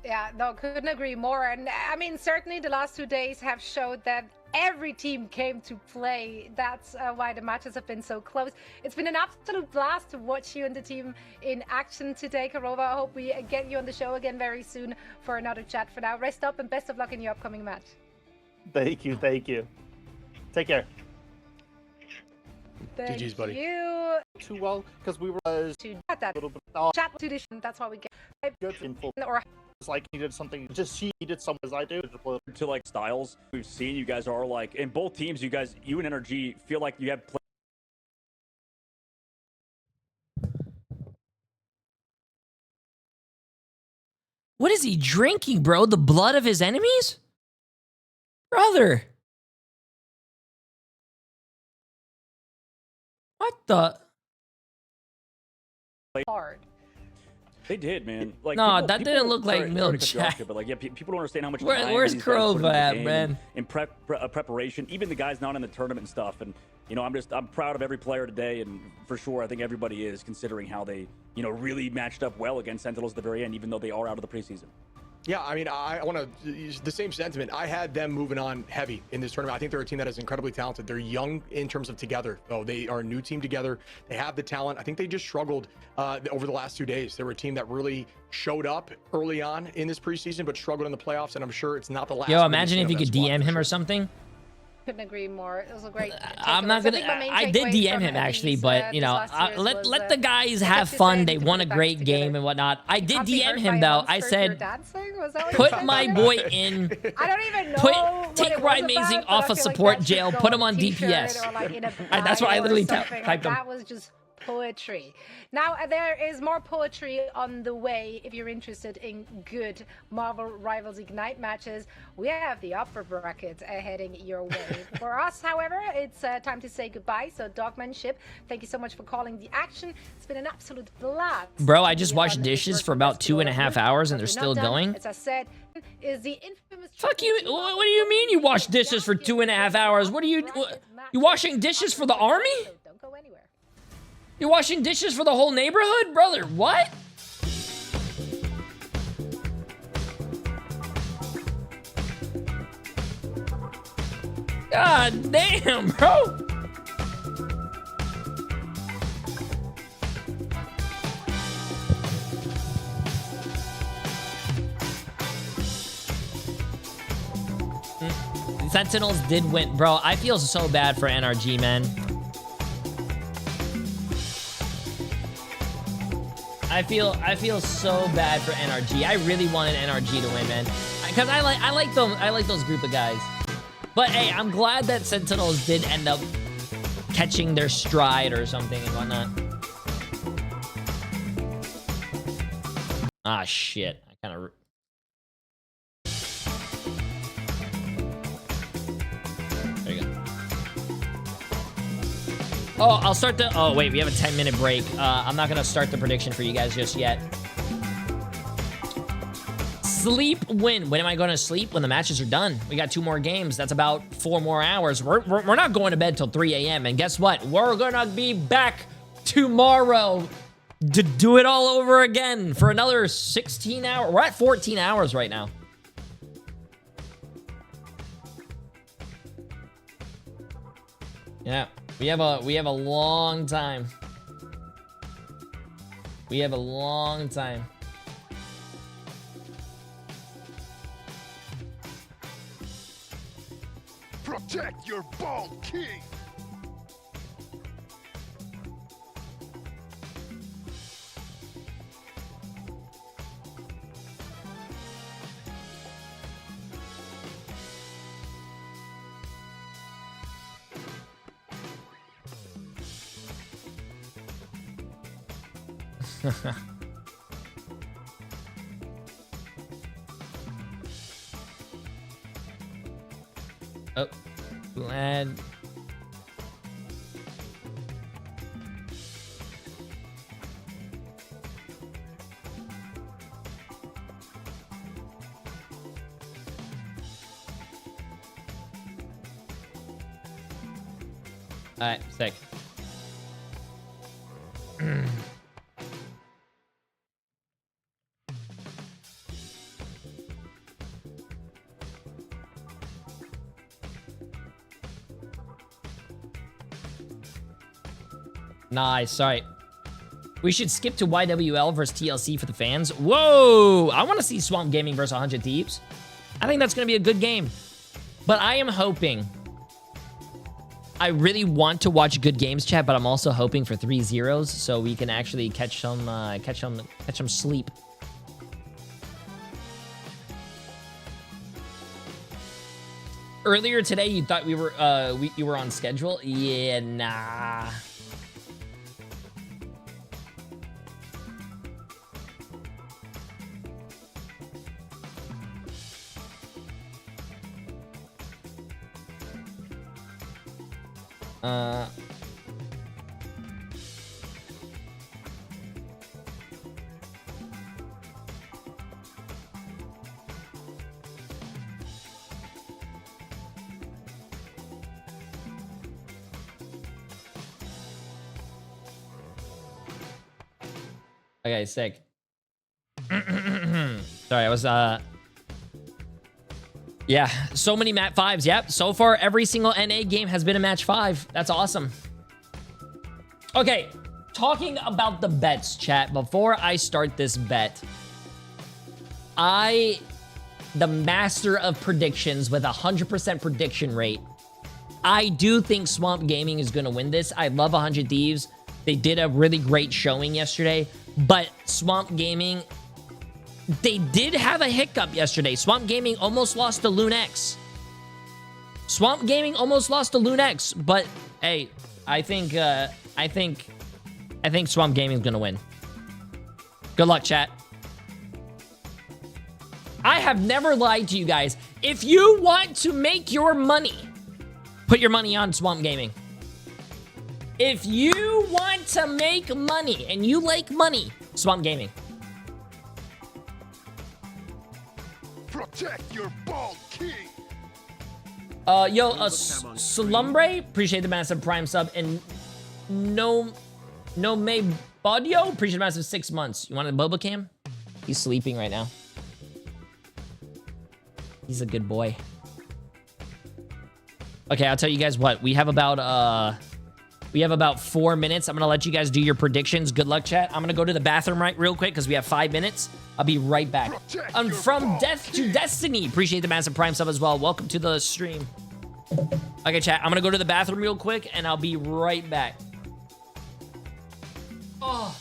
Yeah, no, couldn't agree more. And I mean, certainly the last 2 days have showed that every team came to play. That's why the matches have been so close. It's been an absolute blast to watch you and the team in action today, Kurova. I hope we get you on the show again very soon for another chat. For now, rest up and best of luck in your upcoming match. Thank you. Take care. Thank GG's, buddy. you. Too well, because we were To that little bit chat to this. That's why we get good in full. or It's like he did something, just she did something as I do. To like styles we've seen, you guys are like in both teams. You and Energy feel like you have. What is he drinking, bro? The blood of his enemies? Brother. What the? hard. They did, man. Like No, people- that people- didn't look like sorry to milk, cut you off Jack. here, but like, yeah, people don't understand how much Where- time where's these guys put into the Kurova at, game man? In preparation, even the guys not in the tournament and stuff. And you know, I'm proud of every player today, and for sure, I think everybody is, considering how they, you know, really matched up well against Sentinels at the very end, even though they are out of the preseason. Yeah, I mean, I want to use the same sentiment. I had them moving on heavy in this tournament. I think they're a team that is incredibly talented. They're young in terms of together, though. They are a new team together. They have the talent. I think they just struggled over the last 2 days. They were a team that really showed up early on in this preseason, but struggled in the playoffs, and I'm sure it's not the last. Yo, imagine if you could DM him or something. Couldn't agree more. It was a great. I'm not gonna. I did DM him actually, but you know, let the guys have fun. They won a great game and whatnot. I did DM him though. I said, put my boy in. I don't even know. Take Ryan Amazing off of support jail. Put him on DPS. That's what I literally typed him. That was just poetry. Now there is more poetry on the way. If you're interested in good Marvel Rivals Ignite matches, we have the upper bracket heading your way. For us, however, it's time to say goodbye. So Dogmanship, thank you so much for calling the action. It's been an absolute blast. Bro, I just washed dishes for about 2.5 hours and they're still going. As I said, is the infamous. Fuck you! What do you mean you wash dishes for 2.5 hours? What are you? You washing dishes for the army? Don't go anywhere. You're washing dishes for the whole neighborhood, brother? What? God damn, bro. Sentinels did win. Bro, I feel so bad for NRG, man. I feel so bad for NRG. I really wanted NRG to win, man. Because I like them. I like those group of guys. But hey, I'm glad that Sentinels did end up catching their stride or something and whatnot. Ah, shit. I kind of... There you go. Oh, I'll start the... Oh, wait. We have a 10-minute break. I'm not going to start the prediction for you guys just yet. Sleep win. When am I going to sleep? When the matches are done. We got 2 more games. That's about 4 more hours. We're not going to bed till 3 a.m. And guess what? We're going to be back tomorrow to do it all over again for another 16 hours. We're at 14 hours right now. Yeah, we have a long time. We have a long time. Protect your bald king! Oh, glad. All right, sick. Nice. All right. We should skip to YWL versus TLC for the fans. Whoa! I want to see Swamp Gaming versus 100 Thieves. I think that's going to be a good game. But I am hoping... I really want to watch good games, chat, but I'm also hoping for 3-0s so we can actually catch some sleep. Earlier today, you thought we were you were on schedule? Yeah, nah. Okay, sick. Sorry, I was, yeah, so many Mat 5s. Yep, so far, every single NA game has been a match 5. That's awesome. Okay, talking about the bets, chat. Before I start this bet, the master of predictions with 100% prediction rate, I do think Swamp Gaming is going to win this. I love 100 Thieves. They did a really great showing yesterday, but Swamp Gaming, they did have a hiccup yesterday. Swamp Gaming almost lost to Lunex. Swamp Gaming almost lost to Lunex, but hey, I think Swamp Gaming is gonna win. Good luck, chat. I have never lied to you guys. If you want to make your money, put your money on Swamp Gaming. If you want to make money and you like money, Swamp Gaming. Protect your bald king. Slumbre, appreciate the massive Prime sub, and no May Bodio, appreciate the massive 6 months. You want a Boba Cam? He's sleeping right now. He's a good boy. Okay, I'll tell you guys what. We have about 4 minutes. I'm gonna let you guys do your predictions. Good luck, chat. I'm gonna go to the bathroom real quick because we have 5 minutes. I'll be right back. From Death to Destiny. Appreciate the massive Prime sub as well. Welcome to the stream. Okay, chat, I'm gonna go to the bathroom real quick, and I'll be right back. Oh.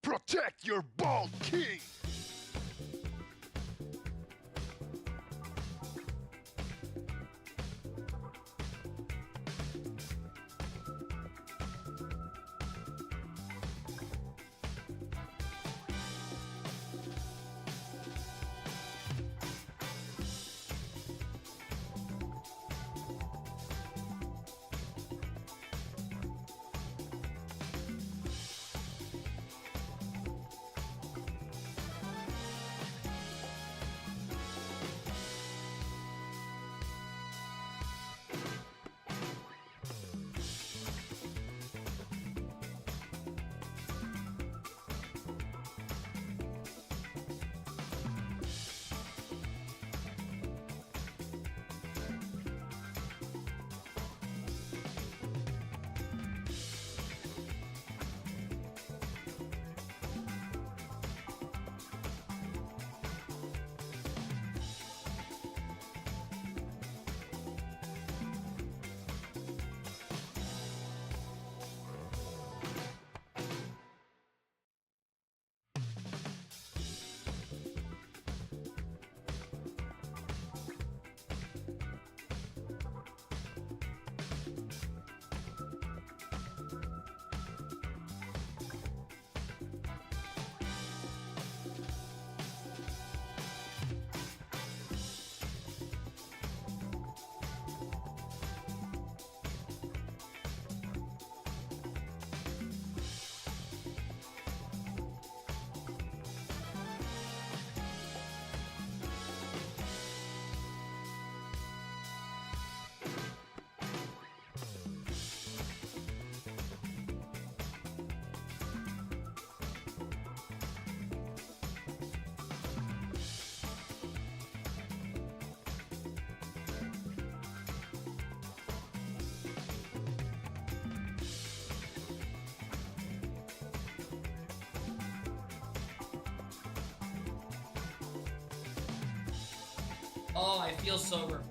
Protect your bald king! Oh, I feel sober.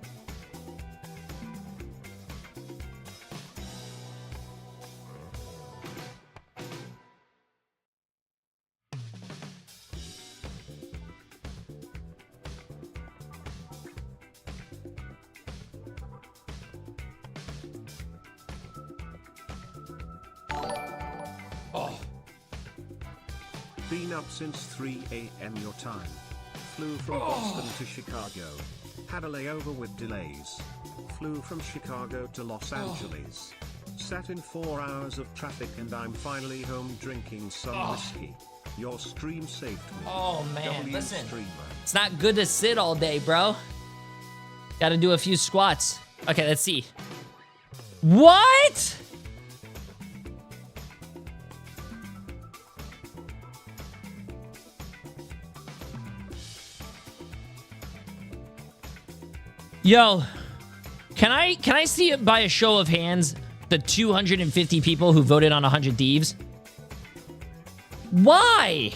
Oh. Been up since 3 a.m. your time. Flew from Boston to Chicago. Had a layover with delays. Flew from Chicago to Los Angeles. Sat in 4 hours of traffic and I'm finally home drinking some whiskey. Your stream saved me. Oh man, W listen. Streamer. It's not good to sit all day, bro. Gotta do a few squats. Okay, let's see. What? Yo, can I see it by a show of hands the 250 people who voted on 100 Thieves? Why?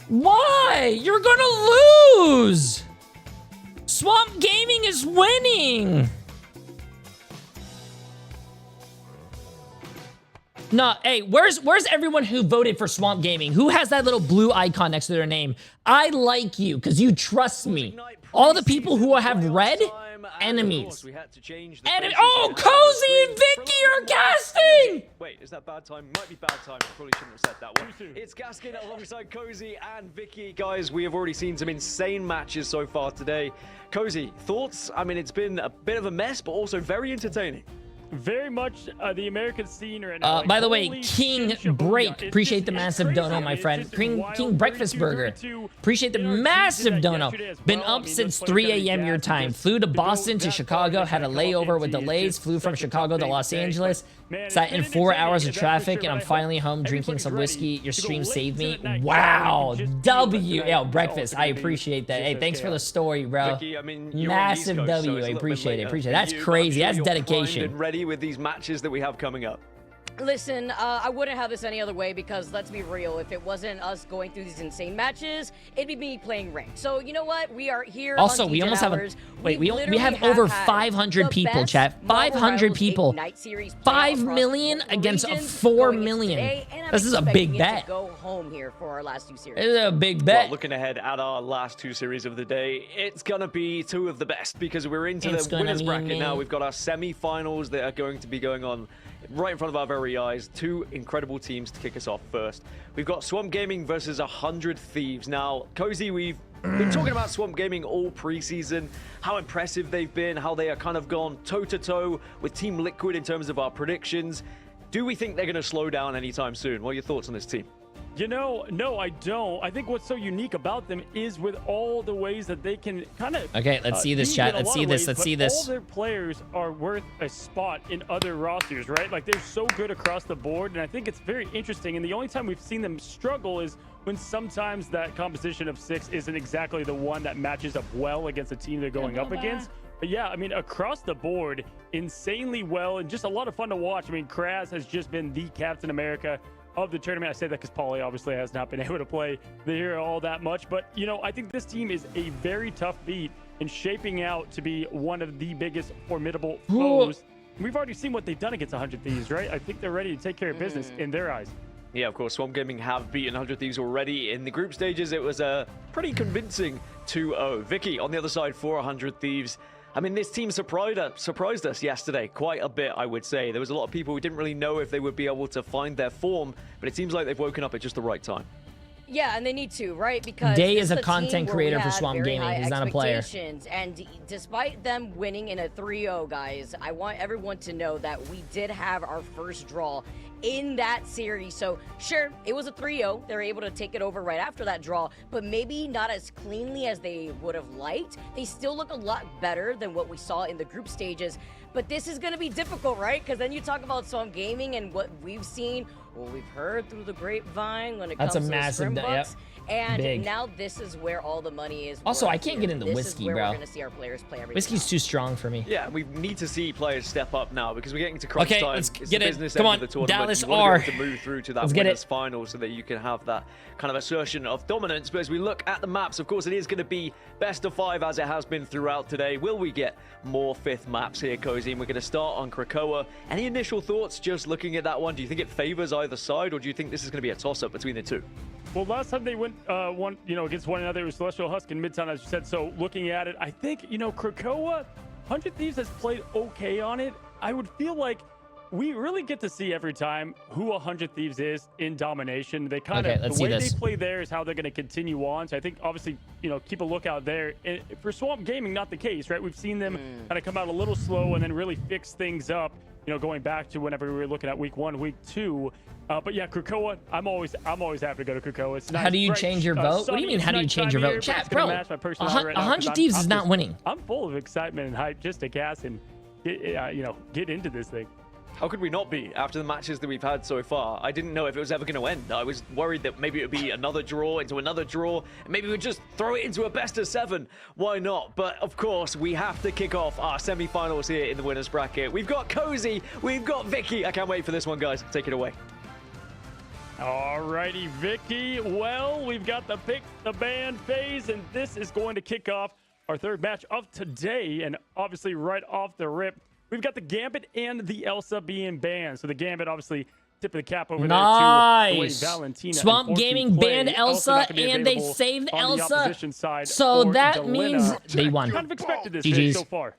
Why? You're gonna lose! Swamp Gaming is winning! No, hey, where's everyone who voted for Swamp Gaming? Who has that little blue icon next to their name? I like you, because you trust me. All the people who have red, Enemies. We had to change the Enemy. faces Oh, we had on the Cozy and screen. Vicky are casting! Wait, is that bad time? Might be bad time. I probably shouldn't have said that one. It's Gaskin alongside Cozy and Vicky. Guys, we have already seen some insane matches so far today. Cozy, thoughts? I mean, it's been a bit of a mess, but also very entertaining. Very much the American scene right now. By the way, King Break, appreciate the massive dono, my friend. King Breakfast Burger, appreciate the massive dono. Been up since 3 a.m. your time. Flew to Boston to Chicago, had a layover with delays. Flew from Chicago to Los Angeles. Sat in 4 hours of traffic, and I'm finally home drinking some whiskey. Your stream saved me. Wow, W. Yo, breakfast. I appreciate that. Hey, thanks for the story, bro. Vicky, I mean, you're on the East Massive Coast, so W. it's a I little bit appreciate it. later Appreciate it. for That's you, but crazy. I'm That's sure you're dedication. primed and ready with these matches that we have coming up. Listen, I wouldn't have this any other way because let's be real, if it wasn't us going through these insane matches, it'd be me playing ranked. So you know what? We are here. Also, on we DJ almost have a Hours. wait. We literally have over had 500 the people. best Chat. Marvel 500 Rivals people. Ignite Series 5 playoff million across against regions 4 going into million. today, and I'm This is a expecting big it bet. to go home here for our last two series. This is a big Well, bet. looking ahead at our last two series of the day, it's gonna be two of the best because we're into It's the gonna winners be bracket me. now. We've got our semi-finals that are going to be going on right in front of our very eyes. Two incredible teams to kick us off first. We've got Swamp Gaming versus 100 Thieves. Now, Cozy, we've been talking about Swamp Gaming all preseason, how impressive they've been, how they are kind of gone toe-to-toe with Team Liquid in terms of our predictions. Do we think they're going to slow down anytime soon? What are your thoughts on this team? You know, no, I don't. I think what's so unique about them is with all the ways that they can kind of. Okay, let's see this, compete chat. in a Let's lot see of this. ways, Let's but see this. All their players are worth a spot in other rosters, right? Like they're so good across the board, and I think it's very interesting. And the only time we've seen them struggle is when sometimes that composition of 6 isn't exactly the one that matches up well against the team they're going up against. But yeah, I mean, across the board, insanely well and just a lot of fun to watch. I mean, Kraz has just been the Captain America of the tournament. I say that because Paulie obviously has not been able to play the hero all that much. But, you know, I think this team is a very tough beat and shaping out to be one of the biggest formidable foes. We've already seen what they've done against 100 Thieves, right? I think they're ready to take care of business in their eyes. Yeah, of course, Swamp Gaming have beaten 100 Thieves already. In the group stages, it was a pretty convincing 2-0. Vicky, on the other side for 100 Thieves. I mean, this team surprised us yesterday quite a bit, I would say. There was a lot of people who didn't really know if they would be able to find their form, but it seems like they've woken up at just the right time. Yeah, and they need to, right? Because Day this is a the content team where creator we for had Swamp very Gaming. high He's not a player. expectations, and despite them winning in a 3-0, guys, I want everyone to know that we did have our first draw in that series. So sure, it was a 3-0. They're able to take it over right after that draw, but maybe not as cleanly as they would have liked. They still look a lot better than what we saw in the group stages. But this is going to be difficult, right? Because then you talk about Swamp Gaming and what we've seen, what we've heard through the grapevine when it comes to the Springbucks. And Big. now this is where all the money is. Also, worth I can't here. get into This whiskey, is where bro. We're going to see our players play everything. Whiskey's too strong for me. Yeah, we need to see players step up now because we're getting to crunch Okay, time. let's It's get the it. business Come end on, of the tournament. Dallas You want R. to be able to move through to that Let's get winners it. final so that you can have that kind of assertion of dominance. But as we look at the maps, of course, it is going to be best of 5 as it has been throughout today. Will we get more 5th maps here, Cozy? And we're going to start on Krakoa. Any initial thoughts just looking at that one? Do you think it favors either side, or do you think this is going to be a toss-up between the two? Well, last time they went against one another, it was Celestial Husk and Midtown, as you said. So looking at it, I think, Krakoa, 100 Thieves has played okay on it. I would feel like we really get to see every time who 100 Thieves is in domination. They kind of, the way they play there is how they're going to continue on. So I think, obviously, keep a lookout there. And for Swamp Gaming, not the case, right? We've seen them kind of come out a little slow and then really fix things up, going back to whenever we were looking at week 1, week 2. But yeah, Krakoa, I'm always happy to go to Krakoa. It's nice, How do you bright, change your vote? What do you mean, how do you change your vote? Chat, bro, 100 Thieves is not winning. I'm full of excitement and hype just to cast and get into this thing. How could we not be after the matches that we've had so far? I didn't know if it was ever going to end. I was worried that maybe it would be another draw into another draw, and maybe we'd just throw it into a best of 7. Why not? But of course, we have to kick off our semi-finals here in the winners bracket. We've got Cozy, we've got Vicky. I can't wait for this one, guys. Take it away. Alrighty, Vicky. Well, we've got the pick the ban phase, and this is going to kick off our third match of today. And obviously, right off the rip, we've got the Gambit and the Elsa being banned. So the Gambit, obviously, tip of the cap over there to the way Valentina. Swamp Gaming banned Elsa, and they saved Elsa. So that means they won. Kind of expected this GG's. so far.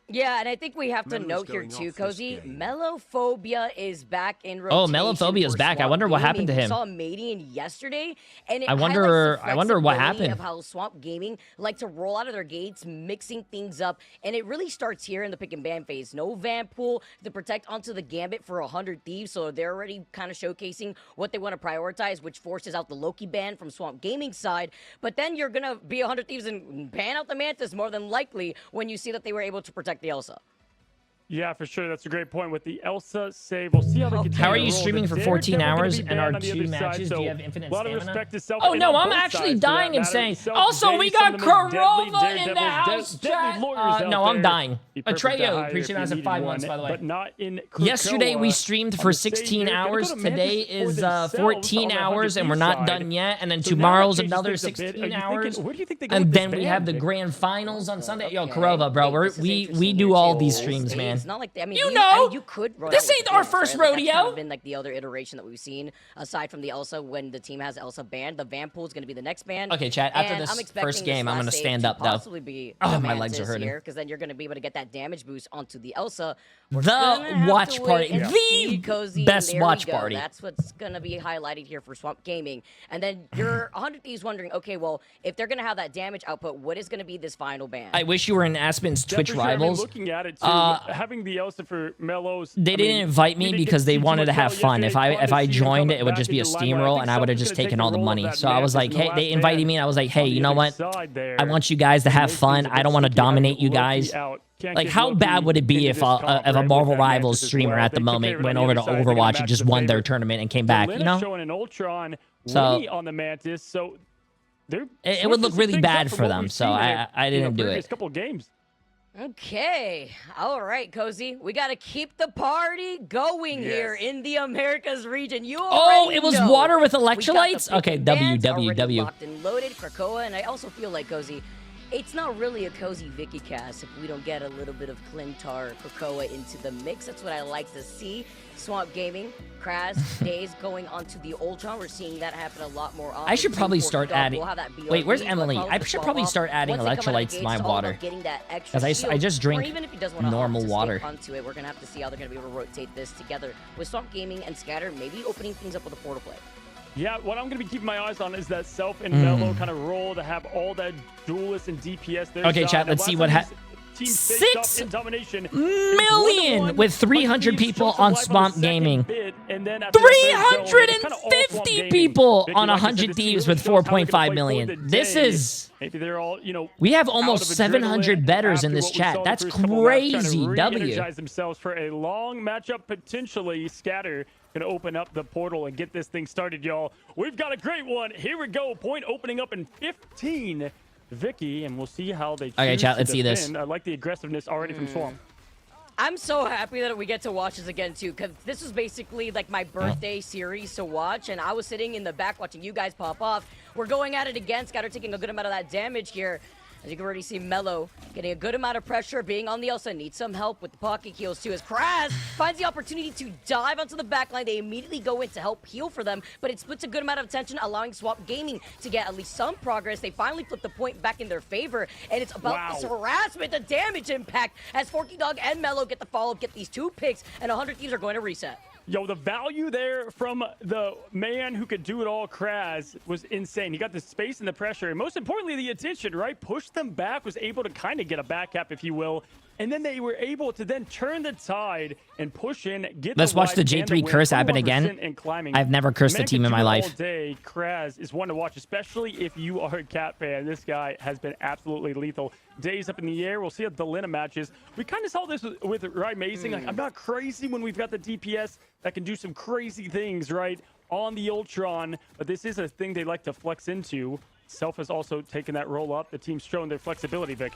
Yeah, and I think we have to note here too, Cozy, Melophobia is back in rotation. Oh, Melophobia is for back. I Swamp wonder what Gaming. happened to him. We saw Madian yesterday, and it I wonder what highlights the happened. flexibility of how Swamp Gaming like to roll out of their gates, mixing things up, and it really starts here in the pick and ban phase. No Vamp pool to protect onto the Gambit for 100 Thieves, so they're already kind of showcasing what they want to prioritize, which forces out the Loki ban from Swamp Gaming side. But then you're gonna be 100 Thieves and ban out the Mantis more than likely when you see that they were able to protect the Elsa. Yeah, for sure. That's a great point with the Elsa save. We'll see how they continue. How are you to roll. streaming for The 14 Daredevil gonna hours be and banned our on the 2 other side, matches? Do so you have infinite a lot stamina? of respect to Self. Oh and no, on I'm both actually sides for that dying matter. insane. Self, Also, Jay, we some got of the most deadly Corova in the Daredevils, house, deadly chat. lawyers out No, I'm there. dying. Be perfect to Atreyo, hire appreciate if us you at needed 5 one, months, by the way. But not in Yesterday we Krakoa streamed on for the 16 stage. They're gonna hours. go to Today Mantis for is themselves 14 on the hours, and 100 we're not side. done yet. And then So now tomorrow's that changes another things a bit. 16 Are you thinking- hours. where do you think they go And with this then we ban, have the Vic? grand finals on Sunday. Yo, Okay. Corova, bro, This is we interesting do here, all too. these streams, man. It's not like I mean, You I know, mean, you could run this out with ain't the our Vamps, first right? Like, that's kind rodeo. of been like the other iteration that we've seen aside from the Elsa. When the team has Elsa banned, the Vamp pool is going to be the next ban. Okay, chat, after And this I'm expecting first game, I'm last gonna save stand to up, though. Possibly be Oh, the my legs are Mantis hurting. here, because then you're going to be able to get that damage boost onto the Elsa. The Gonna watch have to party, wait and see, the Cozy, best and there we watch go. party. That's what's gonna be highlighted here for Swamp Gaming. And then you're 100 Thieves wondering, okay, well, if they're gonna have that damage output, what is gonna be this final ban? I wish you were in Aspen's Yeah, Twitch for sure. I mean, rivals. looking at it too, having the Elsa for Melos. They didn't invite me because they wanted to have fun. If I joined it, it would just be a steamroll, and I would have just taken all the money. So I was like, hey, they invited me, and I was like, hey, you know what? I want you guys to have fun. I don't want to dominate you guys. Like, how bad would it be if a Marvel Rivals streamer at the moment went over to Overwatch and just won their tournament and came back? You know? Showing an Ultron So on the Mantis, so it would look really bad for them. So I didn't do it. Couple games. Okay, all right, Cozy. We got to keep the party going here in the Americas region. You Oh, already it was know. water with We got the electrolytes? pick Okay, and bans already W. locked and loaded, Krakoa, and I also feel like, Cozy, it's not really a Cozy Vicky cast if we don't get a little bit of Clintar, Krakoa into the mix. That's what I like to see. Swamp Gaming, Kraz, Days going onto the Ultron. We're seeing that happen a lot more often. I should probably start adding. We'll have that Wait, where's BRB, Emily? but I should probably start adding once they come out of the electrolytes to gates, my it's all about water. getting that extra Because I shield, just or drink even if he doesn't want normal water. onto it, we're gonna have to see how they're gonna be able to rotate this together with Swamp Gaming and Scatter, maybe opening things up with a portal play. Yeah, what I'm going to be keeping my eyes on is that Self and Mello kind of roll to have all that duelist and DPS there. Okay, chat, let's see what 6 million with 300 people on Swamp Gaming. 350 people on 100 Thieves with 4.5 million. This is... Maybe they're all, We have almost 700 bettors in this chat. That's crazy, W. Energize themselves for a long matchup, potentially. Scatter gonna open up the portal and get this thing started, y'all. We've got a great one. Here we go. Point opening up in 15. Vicky, and we'll see how they choose Okay, chat, to let's see this. defend. I like the aggressiveness already from Swamp. I'm so happy that we get to watch this again, too, because this is basically like my birthday series to watch, and I was sitting in the back watching you guys pop off. We're going at it again. Scatter taking a good amount of that damage here. As you can already see, Mello getting a good amount of pressure, being on the Elsa, needs some help with the pocket heals too. As Kraz finds the opportunity to dive onto the backline, they immediately go in to help heal for them, but it splits a good amount of attention, allowing Swamp Gaming to get at least some progress. They finally flip the point back in their favor, and it's about this harassment, the damage impact, as Forky Dog and Mello get the follow-up, get these 2 picks, and 100 Thieves are going to reset. Yo, the value there from the man who could do it all, Kraz, was insane. He got the space and the pressure, and most importantly, the attention, right? Pushed them back, was able to kind of get a back cap, if you will. And then they were able to then turn the tide and push in, get Let's the watch the wipe and J3 win, curse happen 21% again. and climbing. I've never cursed a Man team can in my do it life. all day. Kraz is one to watch, especially if you are a Cat fan. This guy has been absolutely lethal. Days up in the air. We'll see how Delina matches. We kind of saw this with Rai Mazing. Like, I'm not crazy when we've got the DPS that can do some crazy things, right, on the Ultron. But this is a thing they like to flex into. Self has also taken that roll up. The team's showing their flexibility, Vic.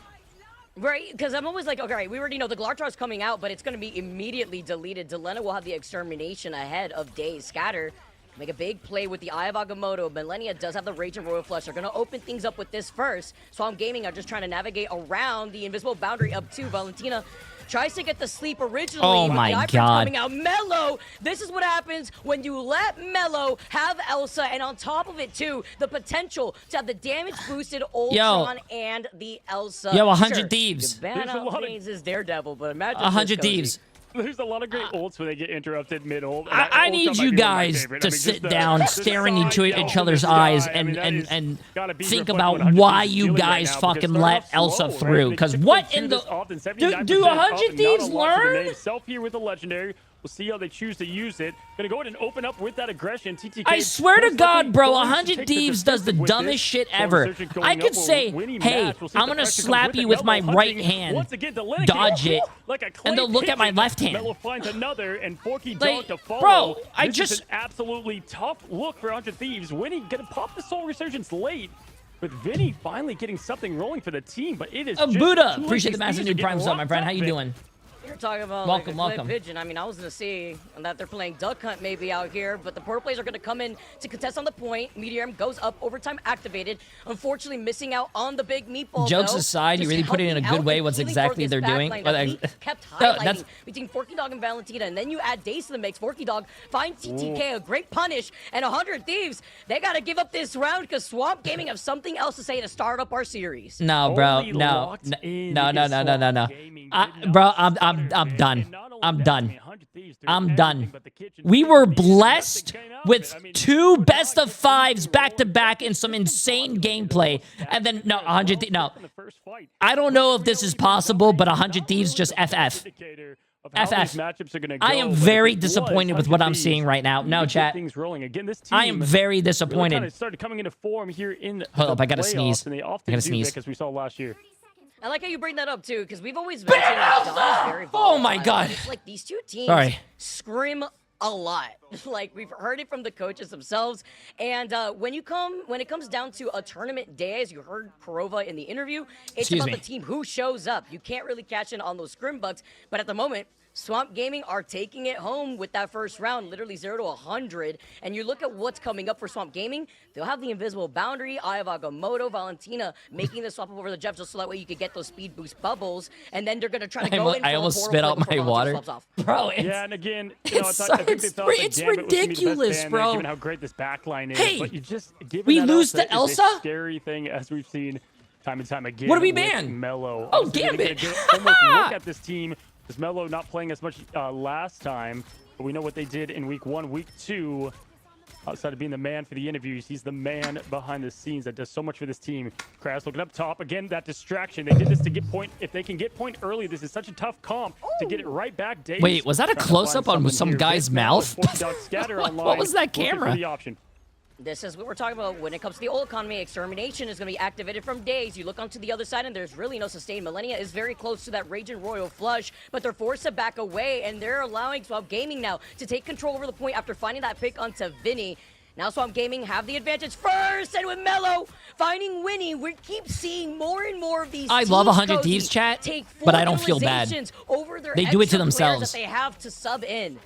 Right, because I'm always like, okay, right, we already know the Glartar's coming out, but it's going to be immediately deleted. Delena will have the extermination ahead of Days. Scatter Make a big play with the Eye of Agamotto. Millennia does have the Rage and Royal Flush. They're going to open things up with this first. Swamp Gaming are just trying to navigate around the invisible boundary up to Valentina. Tries to get the sleep originally. Oh my the God. Coming out. Mello. This is what happens when you let Mello have Elsa. And on top of it, too, the potential to have the damage-boosted Ultron and the Elsa. Yo, 100 Thieves. There's a lot of is Daredevil, but imagine 100 Thieves. There's a lot of great ults when they get interrupted mid-ult. I need you guys to sit down, staring into each other's eyes, and think about why you guys fucking let Elsa through. Because what in the... Do 100 Thieves learn? Self here with the legendary. We'll see how they choose to use it. Gonna go ahead and open up with that aggression. TTK, I swear to God, bro, 100 Thieves does the dumbest shit ever. I could say, hey, I'm gonna slap you with my right hand, dodge it, and they'll look at my left hand. Mello finds another, and Forky Dog to follow. Bro, I This just... is an absolutely tough look for 100 Thieves. Winnie gonna pop the Soul Resurgence late. But Vinny finally getting something rolling for the team, but it is just Buddha, too appreciate late. the massive These are new Prime getting sub, my friend. How locked you up. doing? You're talking about Welcome, like a welcome. Pigeon. I mean, I was going to see that they're playing Duck Hunt maybe out here, but the Portal players are going to come in to contest on the point. Meteor goes up, overtime activated. Unfortunately, missing out on the big meatball. Jokes though, aside, you just really put it in a helping good out way and what's healing exactly for they're this doing. backline But that we kept No, highlighting that's- between Forky Dog and Valentina, and then you add Daze to the mix. Forky Dog finds TTK, a great punish, and 100 Thieves. They got to give up this round because Swamp Gaming have something else to say to start up our series. No, bro, no, no. Bro, I'm done. I'm done. I'm done. We were blessed with 2 best of 5s back to back in some insane gameplay, and then no 100. No, I don't know if this is possible, but 100 Thieves just FF. FF. I am very disappointed with what I'm seeing right now. No, chat. I am very disappointed. Really started coming into form here in Hold up, I gotta playoffs, sneeze. and they I often gotta do sneeze. that, as we saw last year. I like how you bring that up too, because we've always mentioned that Dom is very volatile. Oh my God. It's like these two teams Sorry. scrim a lot. Like we've heard it from the coaches themselves. And when it comes down to a tournament day, as you heard Kurova in the interview, it's Excuse about me. the team who shows up. You can't really cash in on those scrim bucks, but at the moment, Swamp Gaming are taking it home with that first round, literally 0 to 100. And you look at what's coming up for Swamp Gaming, they'll have the invisible boundary, Eye of Agamotto, Valentina making the swap up over the Jeff just so that way you could get those speed boost bubbles. And then they're going to try to go in for I a almost portal spit play out before my Valentina water. swaps off. Bro, it's, Yeah, and again, you know, I think they thought it's that Gambit was gonna be the best ridiculous, band bro. there, given how great this backline is. Hey, but you just given we that lose to Elsa is Elsa? a scary thing, as we've seen time and time again. What do we with ban? Mello. Oh, Obviously, they're Gambit. gonna get one more look at this team. Because Mello not playing as much last time, but we know what they did in week 1, week 2. Outside of being the man for the interviews, he's the man behind the scenes that does so much for this team. Kraz looking up top. Again, that distraction. They did this to get point. If they can get point early, this is such a tough comp to get it right back. Daze Wait, was that a trying to close-up find on someone some here. guy's This now mouth? is Forky Dog Scatter What online, was that looking for camera? the option. This is what we're talking about when it comes to the old economy. Extermination is going to be activated from Daze. You look onto the other side, and there's really no sustain. Millennia is very close to that Rage and Royal Flush, but they're forced to back away, and they're allowing Swamp Gaming now to take control over the point after finding that pick onto Vinny. Now Swamp Gaming have the advantage first, and with Mello finding Winnie, we keep seeing more and more of these I love teams, 100 Cozy, Thieves, chat, take but I don't feel bad. utilizations over their They do it to extra players themselves. that they have to sub in.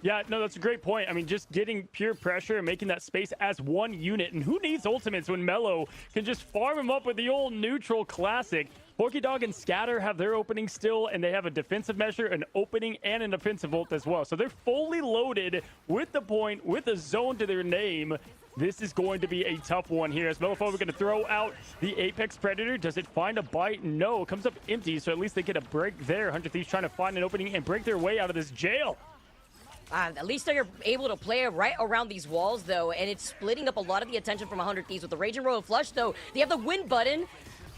Yeah, no, that's a great point. I mean, just getting pure pressure and making that space as one unit. And who needs ultimates when Mello can just farm him up with the old neutral classic? Forky Dog and Scatter have their opening still, and they have a defensive measure, an opening, and an offensive ult as well. So they're fully loaded with the point, with a zone to their name. This is going to be a tough one here. As Mellophobe going to throw out the Apex Predator. Does it find a bite? No, it comes up empty, so at least they get a break there. 100 Thieves trying to find an opening and break their way out of this jail. At least they're able to play right around these walls, though, and it's splitting up a lot of the attention from 100 Thieves. With the Rage and Royal Flush, though, they have the win button.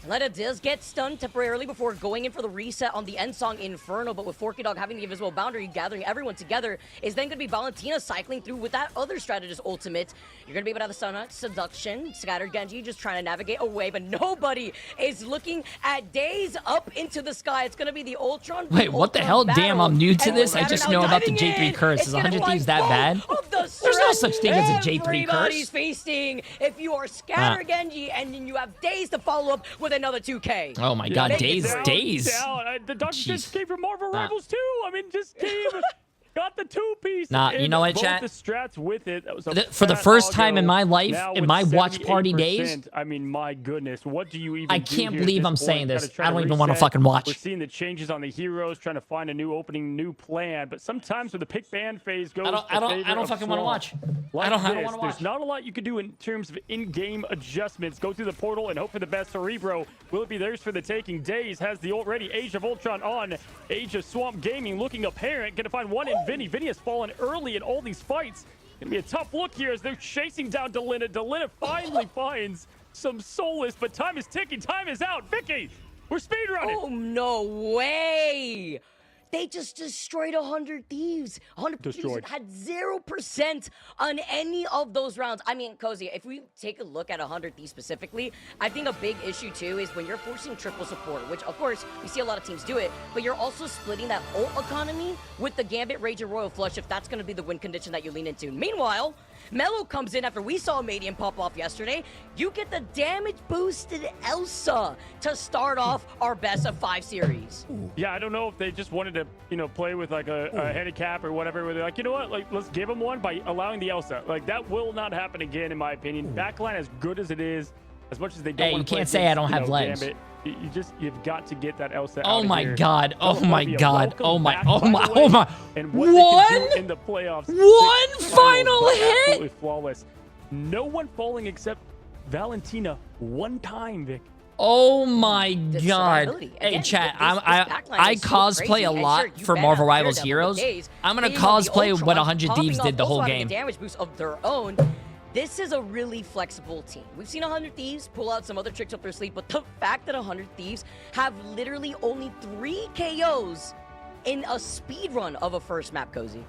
Letta does get stunned temporarily before going in for the reset on the end song Inferno, but with Forky Dog having the invisible boundary, gathering everyone together, is then going to be Valentina cycling through with that other strategist ultimate. You're going to be able to have the Sun Seduction, Scattered Genji just trying to navigate away, but nobody is looking at Daze up into the sky. It's going to be the Ultron. Wait, what the hell? Damn, I'm new to And this. I Scatter just now know about the diving J3 in. curse. It's Is gonna 100 fly Thieves that both bad? of the There's no threats such thing as a J3 Everybody's curse. feasting. If you are Scatter Genji and then you have Daze to follow up with another 2K. Oh my God, Make it Daze, down. Daze. The Doctor Jeez. just came from Marvel Rivals too. I mean, just came Got the two-piece. Nah, you know what, chat? The strats with it. That was For the first time in my Now life, in with my watch party 78%, days, I mean, my goodness, what do you even I do can't here at believe this I'm saying point? this. Gotta try I to don't even want to reset. fucking watch. We're seeing the changes on the heroes, trying to find a new opening, new plan. But sometimes when the pick ban phase goes, I don't fucking want to watch. Like I don't want to There's watch. not a lot you can do in terms of in-game adjustments. Go through the portal and hope for the best. Cerebro, will it be theirs for the taking? Days has the already Age of Ultron on. Age of Swamp Gaming looking apparent. Gonna find one in Vinny. Vinny has fallen early in all these fights. Gonna be a tough look here as they're chasing down Delina. Delina finally finds some solace, but time is ticking. Time is out. Vicky, we're speedrunning. Oh, no way. They just destroyed 100 Thieves. 100 Destroyed. Thieves had 0% on any of those rounds. I mean, Cozy, if we take a look at 100 Thieves specifically, I think a big issue too is when you're forcing triple support, which of course we see a lot of teams do it, but you're also splitting that ult economy with the Gambit, Rage, and Royal Flush if that's going to be the win condition that you lean into. Meanwhile, Mello comes in after we saw Medium pop off yesterday. You get the damage boosted Elsa to start off our best of 5 series. Yeah, I don't know if they just wanted to, play with like a handicap or whatever, where they're like, you know what, like let's give them one by allowing the Elsa. Like that will not happen again, in my opinion. Backline as good as it is, as much as they don't. Hey, want you to play can't say I don't against, have legs. Gambit, you've got to get that Elsa. Oh out of my here. god! Oh Welcome my be a god! welcome Oh my! back, Oh by my! the way. Oh my! And what they can do in the playoffs. One 6 final finals, hit. Absolutely flawless. No one falling except Valentina one time, Vic. Oh my god! survivability. Hey, Again, chat. this I backline is so cosplay crazy. a And lot sure, you for bet Marvel on Rivals Daredevil Heroes. days, I'm gonna being on the cosplay what Ultrons, 100 Thieves popping did the off, whole also having game. a damage boost of their own. This is a really flexible team. We've seen 100 Thieves pull out some other tricks up their sleeve, but the fact that 100 Thieves have literally only 3 KOs in a speed run of a first map, Cozy.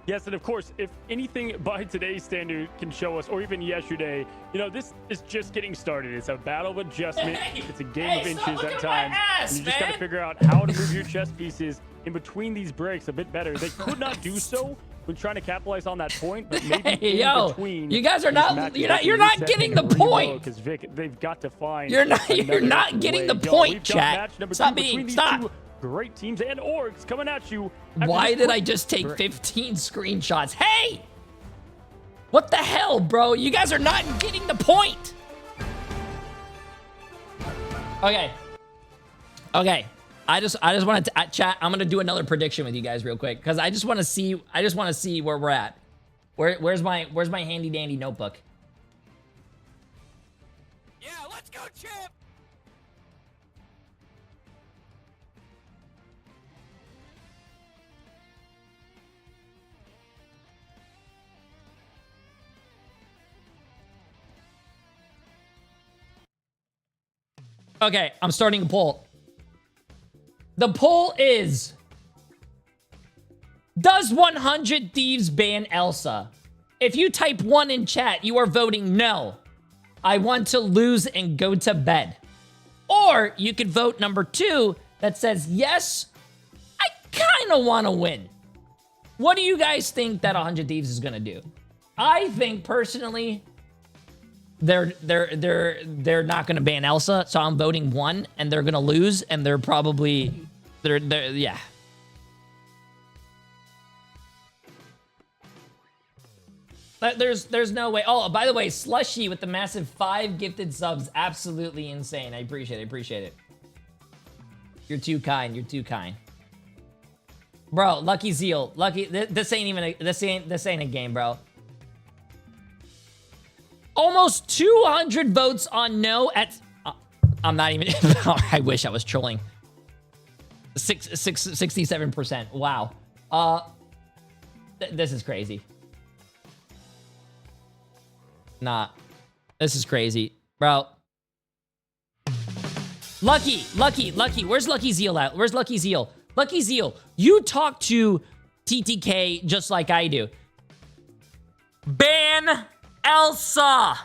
Yes, and of course, if anything by today's standard can show us, or even yesterday, this is just getting started. It's a battle of adjustment. It's a game of inches at times. And you just got to figure out how to move your chess pieces in between these breaks a bit better. They could not do so when trying to capitalize on that point, but maybe in between. You guys are these not. matches, You're not getting the point. Because Vic, they've got to find. You're not getting the point, we've got chat. match number Stop 2 between being. these Stop. two great teams and orgs coming at you. after Why this did quick I just take break. 15 screenshots? Hey! What the hell, bro? You guys are not getting the point. Okay. Okay. I just wanted to chat. I'm gonna do another prediction with you guys real quick because I just want to see where we're at. Where's my handy dandy notebook? Yeah, let's go, Chip! Okay, I'm starting a poll. The poll is: does 100 Thieves ban Elsa? If you type 1 in chat, you are voting no. I want to lose and go to bed. Or you could vote number 2 that says yes, I kind of want to win. What do you guys think that 100 Thieves is going to do? I think personally they're not going to ban Elsa, so I'm voting 1 and they're going to lose and they're probably yeah. There's no way. Oh, by the way, Slushy with the massive 5 gifted subs, absolutely insane. I appreciate it. You're too kind. You're too kind. Bro, Lucky Zeal. Lucky this ain't even this ain't a game, bro. Almost 200 votes on no at I'm not even I wish I was trolling. 67%. Wow. This is crazy. Nah. This is crazy. Bro. Lucky. Where's Lucky Zeal at? Where's Lucky Zeal? Lucky Zeal, you talk to TTK just like I do. Ban Elsa.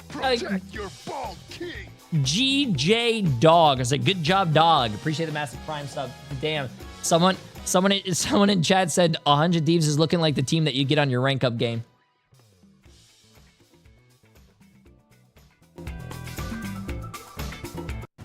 Protect your bald king. GJ Dog. I said, good job, dog. Appreciate the massive prime sub. Damn. Someone Someone in chat said 100 Thieves is looking like the team that you get on your rank up game.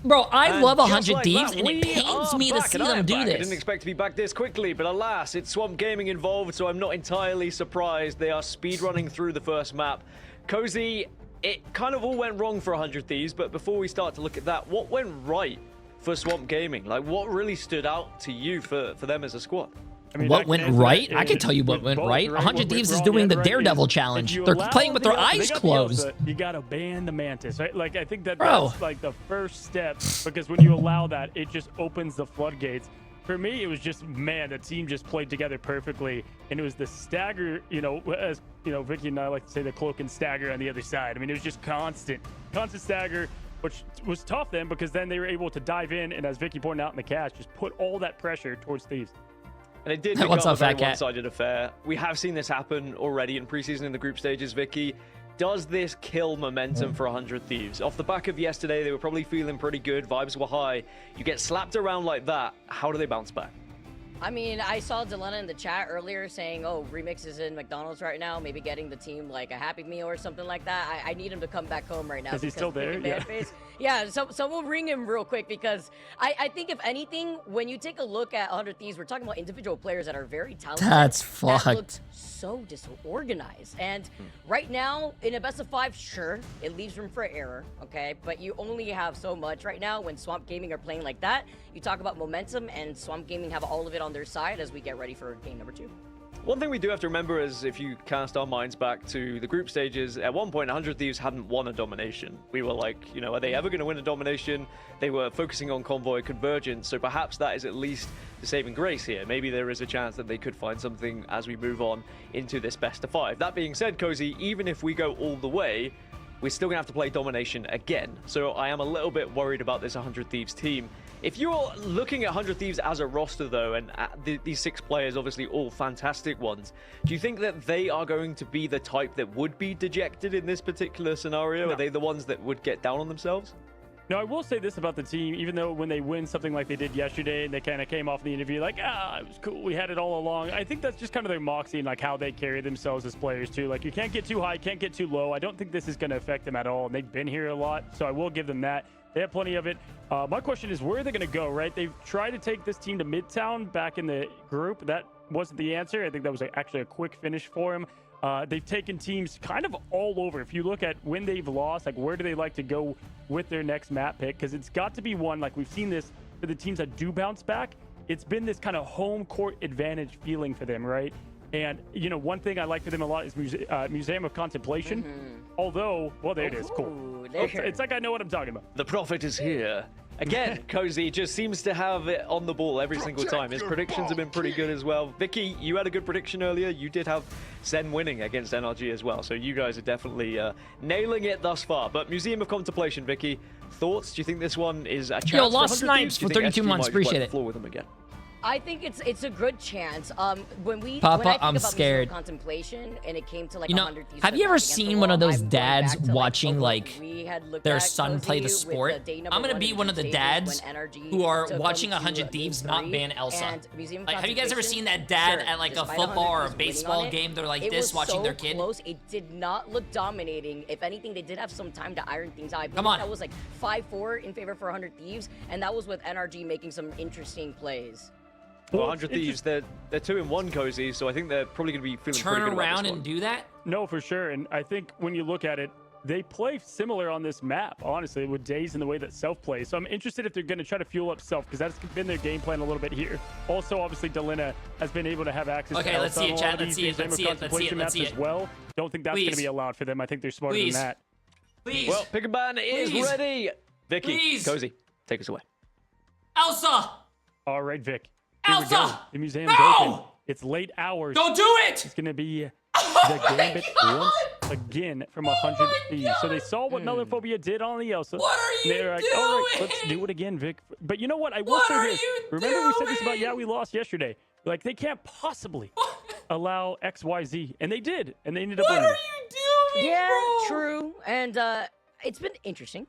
Bro, I love 100 Thieves, and it pains me to see them do this. I didn't expect to be back this quickly, but alas, it's Swamp Gaming involved, so I'm not entirely surprised. They are speedrunning through the first map. Cozy, it kind of all went wrong for 100 Thieves, but before we start to look at that, what went right for Swamp Gaming? Like, what really stood out to you for them as a squad? I mean, what went right? I can tell you what went right. 100 Thieves is doing the Daredevil challenge. They're playing with their eyes closed. You gotta ban the Mantis, right? Like, I think that's like the first step, because when you allow that, it just opens the floodgates. For me, it was just, man, the team just played together perfectly, and it was the stagger, you know, as you know, Vicky and I like to say, the cloak and stagger on the other side. I mean, it was just constant stagger, which was tough then, because then they were able to dive in, and as Vicky pointed out in the cast, just put all that pressure towards Thieves. And it did become a very one-sided affair. We have seen this happen already in preseason in the group stages, Vicky. Does this kill momentum for 100 Thieves? Off the back of yesterday, they were probably feeling pretty good. Vibes were high. You get slapped around like that. How do they bounce back? I mean, I saw Delena in the chat earlier saying, oh, Remix is in McDonald's right now, maybe getting the team like a Happy Meal or something like that. I need him to come back home right now. Is he still there? Yeah. Yeah, so we'll ring him real quick, because I think if anything, when you take a look at 100 Thieves, we're talking about individual players that are very talented. That's that looked fucked. so disorganized. And right now, in a best of 5, sure, it leaves room for error, okay? But you only have so much right now. When Swamp Gaming are playing like that, you talk about momentum, and Swamp Gaming have all of it on their side as we get ready for game number 2. One thing we do have to remember is, if you cast our minds back to the group stages, at one point 100 Thieves hadn't won a domination. We were like, you know, are they ever going to win a domination? They were focusing on convoy convergence, so perhaps that is at least the saving grace here. Maybe there is a chance that they could find something as we move on into this best of 5. That being said, Cozy, even if we go all the way, we're still going to have to play domination again. So I am a little bit worried about this 100 Thieves team. If you're looking at 100 Thieves as a roster, though, and these 6 players, obviously all fantastic ones, do you think that they are going to be the type that would be dejected in this particular scenario? No. Are they the ones that would get down on themselves? No, I will say this about the team, even though when they win something like they did yesterday, and they kind of came off the interview like, it was cool, we had it all along. I think that's just kind of their moxie and like how they carry themselves as players too. Like, you can't get too high, can't get too low. I don't think this is going to affect them at all. And they've been here a lot, so I will give them that. They have plenty of it. My question is, where are they going to go, right? They've tried to take this team to Midtown back in the group. That wasn't the answer. I think that was actually a quick finish for him. They've taken teams kind of all over. If you look at when they've lost, like, where do they like to go with their next map pick? Because it's got to be one, like we've seen this for the teams that do bounce back. It's been this kind of home court advantage feeling for them, right? And, you know, one thing I like for them a lot is Museum of Contemplation. Although, well, there it is. Cool. It's like I know what I'm talking about. The prophet is here. Again, Cozy just seems to have it on the ball every single time. His predictions have been pretty good as well. Vicky, you had a good prediction earlier. You did have Zen winning against NRG as well. So you guys are definitely nailing it thus far. But Museum of Contemplation, Vicky, thoughts? Do you think this one is a chance? Yo, Lost Snipes for 32 months. Appreciate it. Floor with them again? I think it's a good chance. When I Papa, think I'm about scared. Contemplation, and it came to like You know, 100 Thieves have you ever against the seen one of wall, those I'm going dads back to, watching what like we had looked their at son play the closely with sport? day number I'm gonna 1 be and one of the stages dads when NRG who are took watching them to 100 Thieves not ban Elsa. and Museum of Like, have you guys ever Contemplation, seen that dad sure, at like a despite football or a 100 Thieves winning baseball on it, game? They're like it this was watching so their kid. Close. It did not look dominating. If anything, they did have some time to iron things out. I Come believe on. That was like 5-4 in favor for 100 Thieves, and that was with NRG making some interesting plays. Well, 100 Thieves, they're 2-1, Cozy, so I think they're probably going to be feeling pretty good about this one. do that? No, for sure. And I think when you look at it, they play similar on this map, honestly, with Days and the way that Self plays. So I'm interested if they're going to try to fuel up Self, because that's been their game plan a little bit here. Also, obviously, Delena has been able to have access to let's see it, chat. Let's see it. Museum of Contemplation maps as well. Don't think that's going to be allowed for them. I think they're smarter than that. Please. Well, Pickaban is ready. Vicky, Cozy, take us away. Elsa! All right, Vic. Here we Elsa! go. The museum's No! open. It's late hours. Don't do it! It's going to be Oh the Gambit once again from 100 Thieves. So they saw what Melophobia did on the Elsa. What are you They're like, doing? all right, let's do it again, Vic. But you know what? I will What say are this. you Remember we said this about, yeah, we lost yesterday. Like, they can't possibly allow XYZ. And they did. And they ended up winning. What are you doing, Yeah, bro? true. And it's been interesting.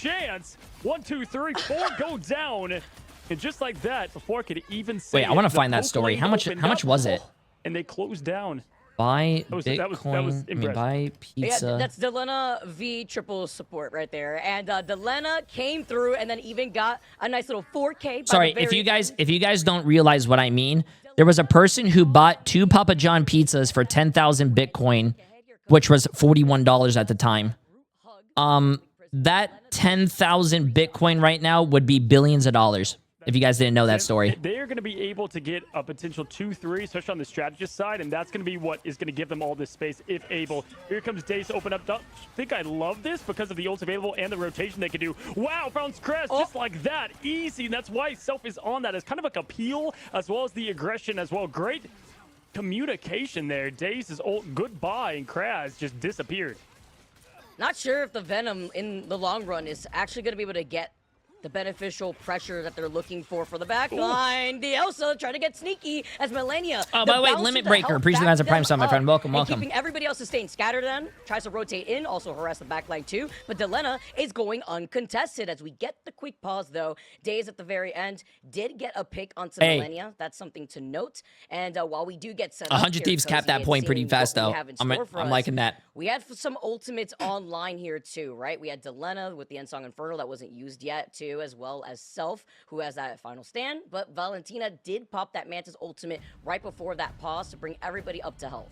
chance. 1, 2, 3, 4 go down. And just like that, before I could even say Wait, I want to the find that poke story. lane How much opened was up, it? And they closed down. Buy That was Bitcoin. I mean, impressive. buy pizza. Yeah, that's Delena V triple support right there. And Delena came through and then even got a nice little 4K. Sorry, if you guys don't realize what I mean, there was a person who bought 2 Papa John pizzas for 10,000 Bitcoin, which was $41 at the time. That 10,000 Bitcoin right now would be billions of dollars. If you guys didn't know that story. They are going to be able to get a potential 2-3, especially on the strategist side, and that's going to be what is going to give them all this space if able. Here comes Daze to open up. I think I love this because of the ults available and the rotation they can do. Wow, found Crest just like that. Easy, and that's why Self is on that as kind of like a peel as well as the aggression as well. Great communication there. Daze's ult, goodbye, and Kraz just disappeared. Not sure if the Venom in the long run is actually going to be able to get the beneficial pressure that they're looking for the back line. The Elsa trying to get sneaky as Millennia. Oh, by the way, Limit Breaker. Appreciate the guys at Prime Star, my friend. Welcome, welcome. Keeping everybody else sustained. Scattered then tries to rotate in, also harass the back line too. But Delena is going uncontested as we get the quick pause though. Daze at the very end did get a pick onto Millennia. That's something to note. And while we do get set up 100 Thieves capped that point pretty fast though. I'm liking that. We had some ultimates online here too, right? We had Delena with the Ensong Inferno that wasn't used yet too, as well as Self, who has that final stand. But Valentina did pop that Mantis ultimate right before that pause to bring everybody up to health.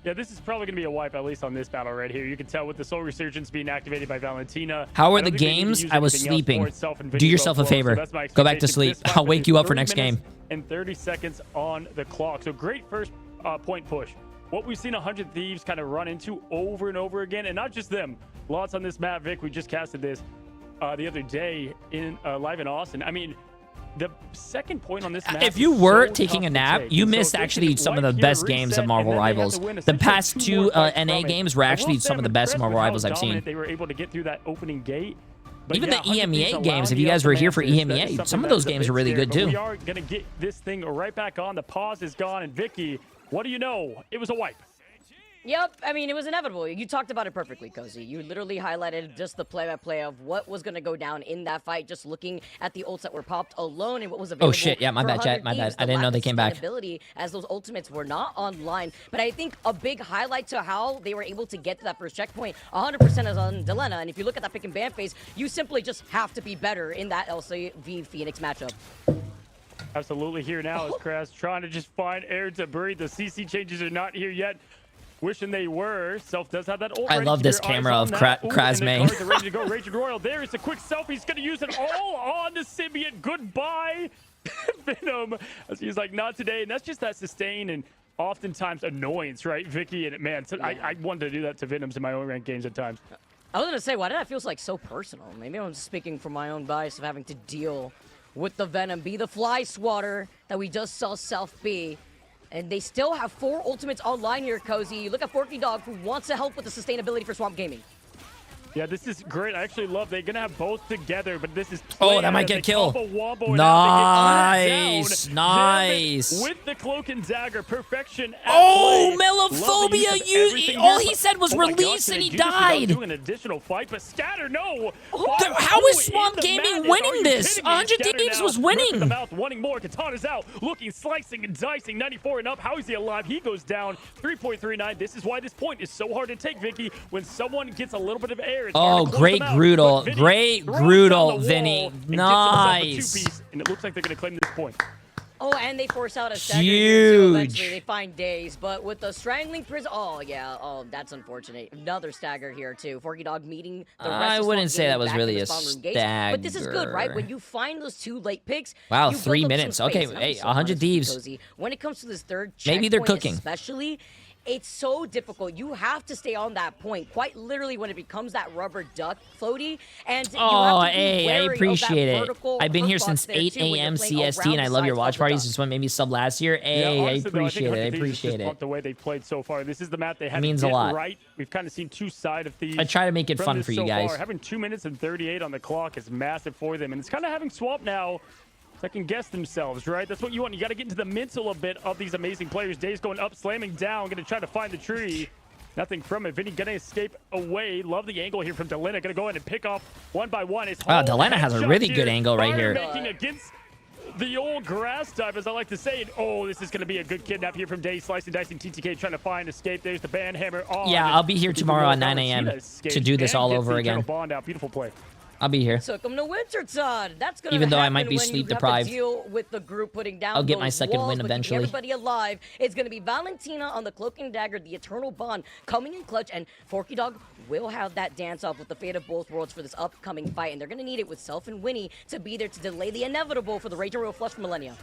Yeah, this is probably going to be a wipe, at least on this battle right here. You can tell with the Soul Resurgence being activated by Valentina. How are the games? I was sleeping. Do yourself a favor. Go back to sleep. I'll wake you up for next game. And 30 seconds on the clock. So great first point push. What we've seen 100 Thieves kind of run into over and over again, and not just them. Lots on this map, Vic. We just casted this the other day in live in Austin. I mean, the second point on this map. If you were taking a nap, you missed actually some of the best games of Marvel Rivals. The past 2 NA games were actually some of the best Marvel Rivals I've seen. They were able to get through that opening gate. Even the EMEA games, if you guys were here for EMEA, some of those games were really good too. We are going to get this thing right back on. The pause is gone, and Vicky, what do you know? It was a wipe. Yep, I mean, it was inevitable. You talked about it perfectly, Cozy. You literally highlighted just the play-by-play of what was going to go down in that fight, just looking at the ults that were popped alone and what was available. Oh, shit. Yeah, my bad, chat. My bad. I didn't know they came back. As those ultimates were not online. But I think a big highlight to how they were able to get to that first checkpoint 100% is on Delena. And if you look at that pick and ban phase, you simply just have to be better in that Elsa v Phoenix matchup. Absolutely. Here now is Kraz trying to just find air to breathe. The CC changes are not here yet. Wishing they were. Self does have that ult. I love this camera of Kraz main. Ready to go. Raging Royal. There is a quick selfie. He's going to use it all on the symbiote. Goodbye, Venom. As he's like, not today. And that's just that sustain and oftentimes annoyance, right, Vicky? And man, so I wanted to do that to Venoms in my own ranked games at times. I was going to say, why did that feel like so personal? Maybe I'm speaking from my own bias of having to deal with the Venom. Be the fly swatter that we just saw Self be. And they still have 4 ultimates online here, Cozy. You look at Forky Dog, who wants to help with the sustainability for Swamp Gaming. Yeah, this is great. I actually love they're going to have both together, but this is... Oh, that might get kill. Nice. Nice. With the cloak and dagger, perfection. Oh, Melophobia. All he said was release and he died. Doing an additional fight, but Scatter, no. How is Swamp Gaming winning this? 100 Thieves was winning. The mouth, wanting more. Katana's out. Looking, slicing, and dicing. 94 and up. How is he alive? He goes down. 3.39. This is why this point is so hard to take, Vicky. When someone gets a little bit of air, oh, great Groodle. Great Groodle, Vinny. Nice. And it looks like they're going to claim this point. Oh, and they force out a stagger here too. Eventually, they find Daze, but with the strangling prison. Oh, yeah. Oh, that's unfortunate. Another stagger here, too. Forky Dog meeting the rest I of wouldn't say that was back really to a the spawn room stagger. gates. But this is good, right? When you find those 2 late picks. Wow, you 3 build up minutes. some Okay, space. hey, 100 Thieves. Cozy. When it comes to this third maybe they're checkpoint cooking. Especially, it's so difficult. You have to stay on that point, quite literally, when it becomes that rubber duck floaty. And oh, hey, I appreciate it. I've been here since 8 a.m. CST, and I love your watch parties. Since when made me sub last year. Hey, I appreciate it. I appreciate it. The way they played so far. This is the map they had. Means a lot. Right. We've kind of seen 2 sides of these. I try to make it fun for you guys. Having 2 minutes and 38 on the clock is massive for them, and it's kind of having Swamp now second guess themselves, right? That's what you want. You got to get into the mental a bit of these amazing players. Daze going up, slamming down, going to try to find the tree. Nothing from it. Vinny going to escape away. Love the angle here from Delena. Going to go in and pick off one by one. Wow, Delena has a really good angle right here. Making against the old grass type, as I like to say. And, oh, this is going to be a good kidnap here from Day. Slicing, dicing, TTK trying to find escape. There's the band hammer on. Yeah, I'll be here tomorrow at 9 a.m. to do this all over again. Bond out. Beautiful play. I'll be here. Took him to Wintertide. That's gonna Even though I happen might be when sleep you have to deprived. deal with the group putting down I'll get my those second walls, win but keeping eventually. everybody alive. It's gonna be Valentina on the Cloak and Dagger, the Eternal Bond coming in clutch, and Forky Dog will have that dance off with the fate of both worlds for this upcoming fight, and they're gonna need it with Self and Winnie to be there to delay the inevitable for the Raging Royal Flush for Millennia.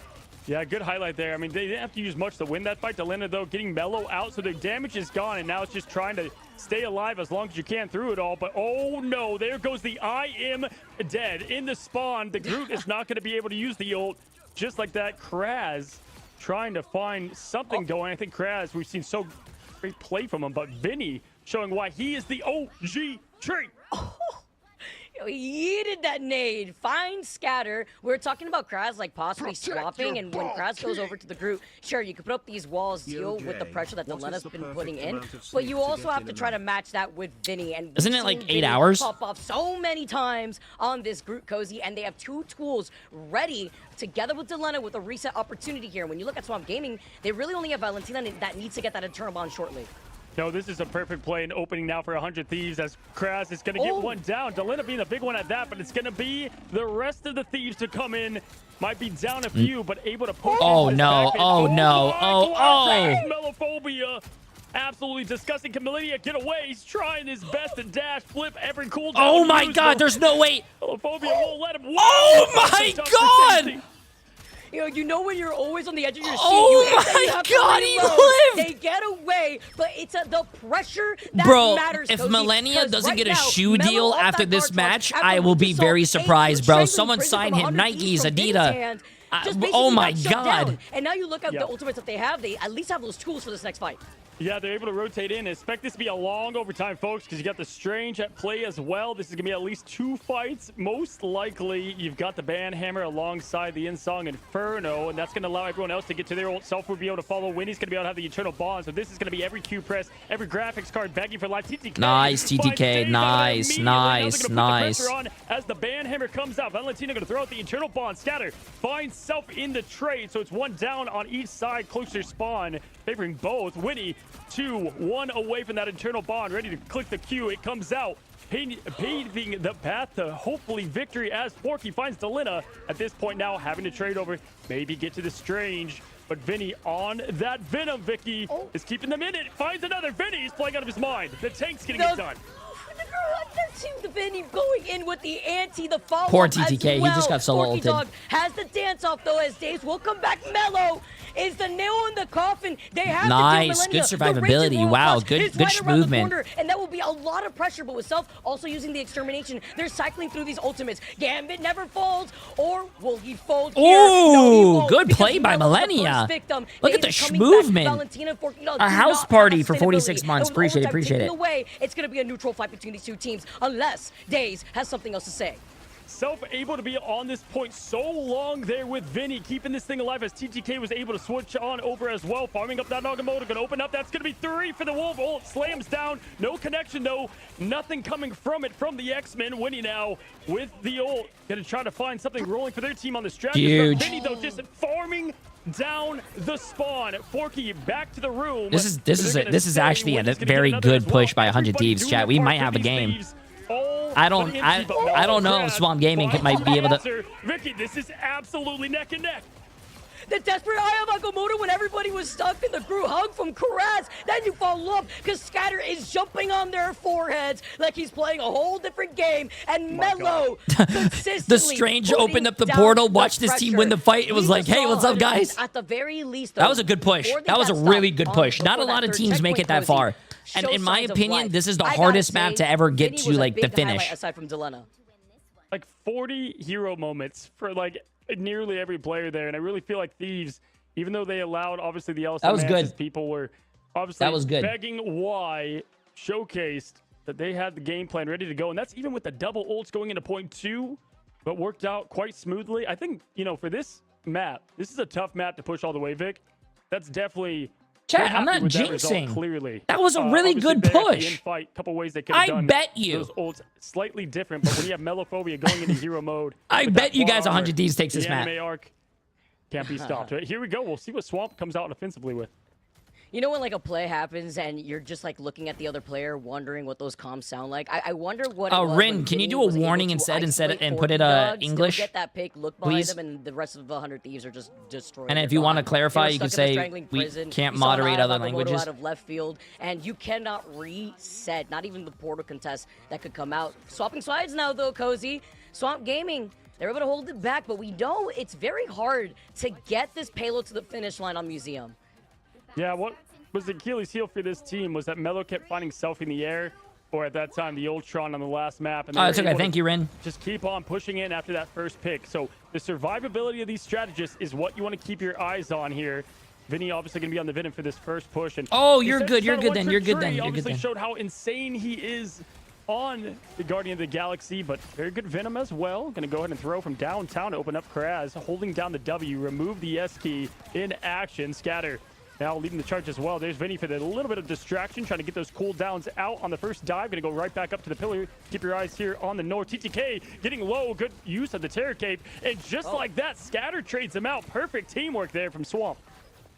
Yeah, good highlight there. I mean, they didn't have to use much to win that fight. Delina, though, getting Mellow out, so their damage is gone, and now it's just trying to stay alive as long as you can through it all. But, oh, no, there goes the I am dead. In the spawn, the Groot is not going to be able to use the ult. Just like that, Kraz trying to find something going. I think Kraz, we've seen so great play from him, but Vinny showing why he is the OG trait. He yeeted that nade. Fine scatter. We were talking about Kraz like possibly swapping, and when Kraz goes over to the group, sure, you could put up these walls, deal with the pressure that Delena's been putting in, but you also have to try to match that with Vinny. And isn't it like 8 hours? Pop off so many times on this group, Cozy, and they have two tools ready together with Delena with a reset opportunity here. When you look at Swamp Gaming, they really only have Valentina that needs to get that Eternal Bond shortly. No, this is a perfect play and opening now for 100 Thieves as Kraz is going to get one down. Delina being the big one at that, but it's going to be the rest of the Thieves to come in. Might be down a few, but able to push. Oh, no. Oh, no. Oh. Melophobia. Absolutely disgusting. Can Millennia get away? He's trying his best to dash, flip every cooldown. Oh, my God. There's no way. Melophobia won't let him win. Oh, my God. You know when you're always on the edge of your seat. Oh you hate that you my have to God, he reload. lived! They get away, but it's the pressure that bro, matters. if Cozy, Millennia 'cause doesn't right get a now, shoe Melo deal off after that this guard match, charge, I will be after very Lucas surprised, bro. strangling Someone prison sign from him. 100 Nikes, Thieves from Vinny's Adidas. hand. Just Oh basically my got shut God. down. And now you look at the ultimates that they have, they at least have those tools for this next fight. Yeah, they're able to rotate in. Expect this to be a long overtime, folks, because you got the Strange at play as well. This is going to be at least 2 fights. Most likely, you've got the Banhammer alongside the Insong Inferno, and that's going to allow everyone else to get to their old self. Will be able to follow. Winnie's going to be able to have the Eternal Bond, so this is going to be every Q press, every graphics card begging for life. TTK. Nice, TTK. Nice, nice, nice. As the Banhammer comes out, Valentina going to throw out the Eternal Bond. Scatter finds Self in the trade, so it's 1 down on each side, closer spawn, favoring both. Winnie 2-1 away from that Eternal Bond, ready to click the Q. It comes out, paving the path to hopefully victory as Forky finds Delina. At this point now, having to trade over, maybe get to the Strange. But Vinny on that Venom, Vicky, is keeping them in it. Finds another. Vinny is playing out of his mind. The tank's getting it done. The Vinny going in with the anti, the follow-up. Poor TTK, as well. he just got solo Forky ulted. Dog has the dance off though, as Days will come back. Mellow is the nail in the coffin. They have Nice, to do good Millennia. The survivability. Raging Royal Wow, Flush good is right around the movement. corner, and that will be a lot of pressure, but with Self also using the extermination, they're cycling through these ultimates. Gambit never folds, or will he fold here? No, he Ooh, won't, good because play by Mellow's the Millennia. first victim. Look at Days the coming back. movement. Valentina and Forky Dog A do house not party have for 46 sustainability. months. And with Appreciate it, overtime appreciate ticking it. away, it's going to be a neutral fight between these two teams, unless Days has something else to say. Self able to be on this point so long there with Vinny, keeping this thing alive as TTK was able to switch on over as well. Farming up that Nagamoto, gonna open up. That's gonna be 3 for the Wolf. Ult slams down. No connection though. Nothing coming from it from the X-Men. Winnie now with the ult. Gonna try to find something rolling for their team on the strategy. Huge. Vinny though just farming down the spawn. Forky back to the room. This is actually a very good push by 100 Thieves, chat. We might have a game. I don't know if Swamp Gaming might be able to. Vicky, this is absolutely neck and neck. The desperate eye of Nagamoto when everybody was stuck in the group hug from Kraz. Then you follow up because Scatter is jumping on their foreheads like he's playing a whole different game. And Mellow consistently The Strange opened up the portal, watched this team win the fight. It was like, hey, what's up, guys? At the very least, That was a good push. That was a really good push. Not a lot of teams make it that far. And in my opinion, this is the hardest map to ever get to like the finish. Aside from Delena. Like 40 hero moments for like nearly every player there, and I really feel like Thieves, even though they allowed obviously the LSM That was matches, good. people were obviously That was good. begging why, showcased that they had the game plan ready to go, and that's even with the double ults going into point 2, but worked out quite smoothly. I think, you know, for this map, this is a tough map to push all the way, Vic. That's definitely Chat, I'm not jinxing. Clearly, That was a really good push. Couple ways they could have I done bet you. those ults slightly different, but when you have Melophobia going into hero mode, I with bet that you guys bar 100 Thieves takes this the map. anime arc, Can't be stopped. Right, here we go. We'll see what Swamp comes out offensively with. You know when like a play happens and you're just like looking at the other player, wondering what those comms sound like. I wonder what. Oh, Rin, can you do a warning instead and put it English? Get that pick, look behind them, and the rest of the 100 Thieves are just destroyed. And if you want to clarify, you can say we can't moderate other languages. Out of left field, and you cannot reset. Not even the portal contest that could come out. Swapping sides now though, Cozy. Swamp Gaming. They're able to hold it back, but we know it's very hard to get this payload to the finish line on Museum. Yeah, what was the Achilles heel for this team was that Mello kept finding Self in the air, or at that time, the Ultron on the last map. And it's okay. Thank you, Rin. Just keep on pushing in after that first pick. So the survivability of these strategists is what you want to keep your eyes on here. Vinny obviously going to be on the Venom for this first push. And you're good. You're good then. You're good then. You're good then. Showed how insane he is on the Guardian of the Galaxy, but very good Venom as well. Going to go ahead and throw from downtown to open up Kraz, holding down the W, remove the S key in action. Scatter now leading the charge as well. There's Vinny for the little bit of distraction, trying to get those cooldowns out on the first dive. Going to go right back up to the pillar. Keep your eyes here on the north. TTK getting low. Good use of the Terror Cape. And just like that, Scatter trades him out. Perfect teamwork there from Swamp.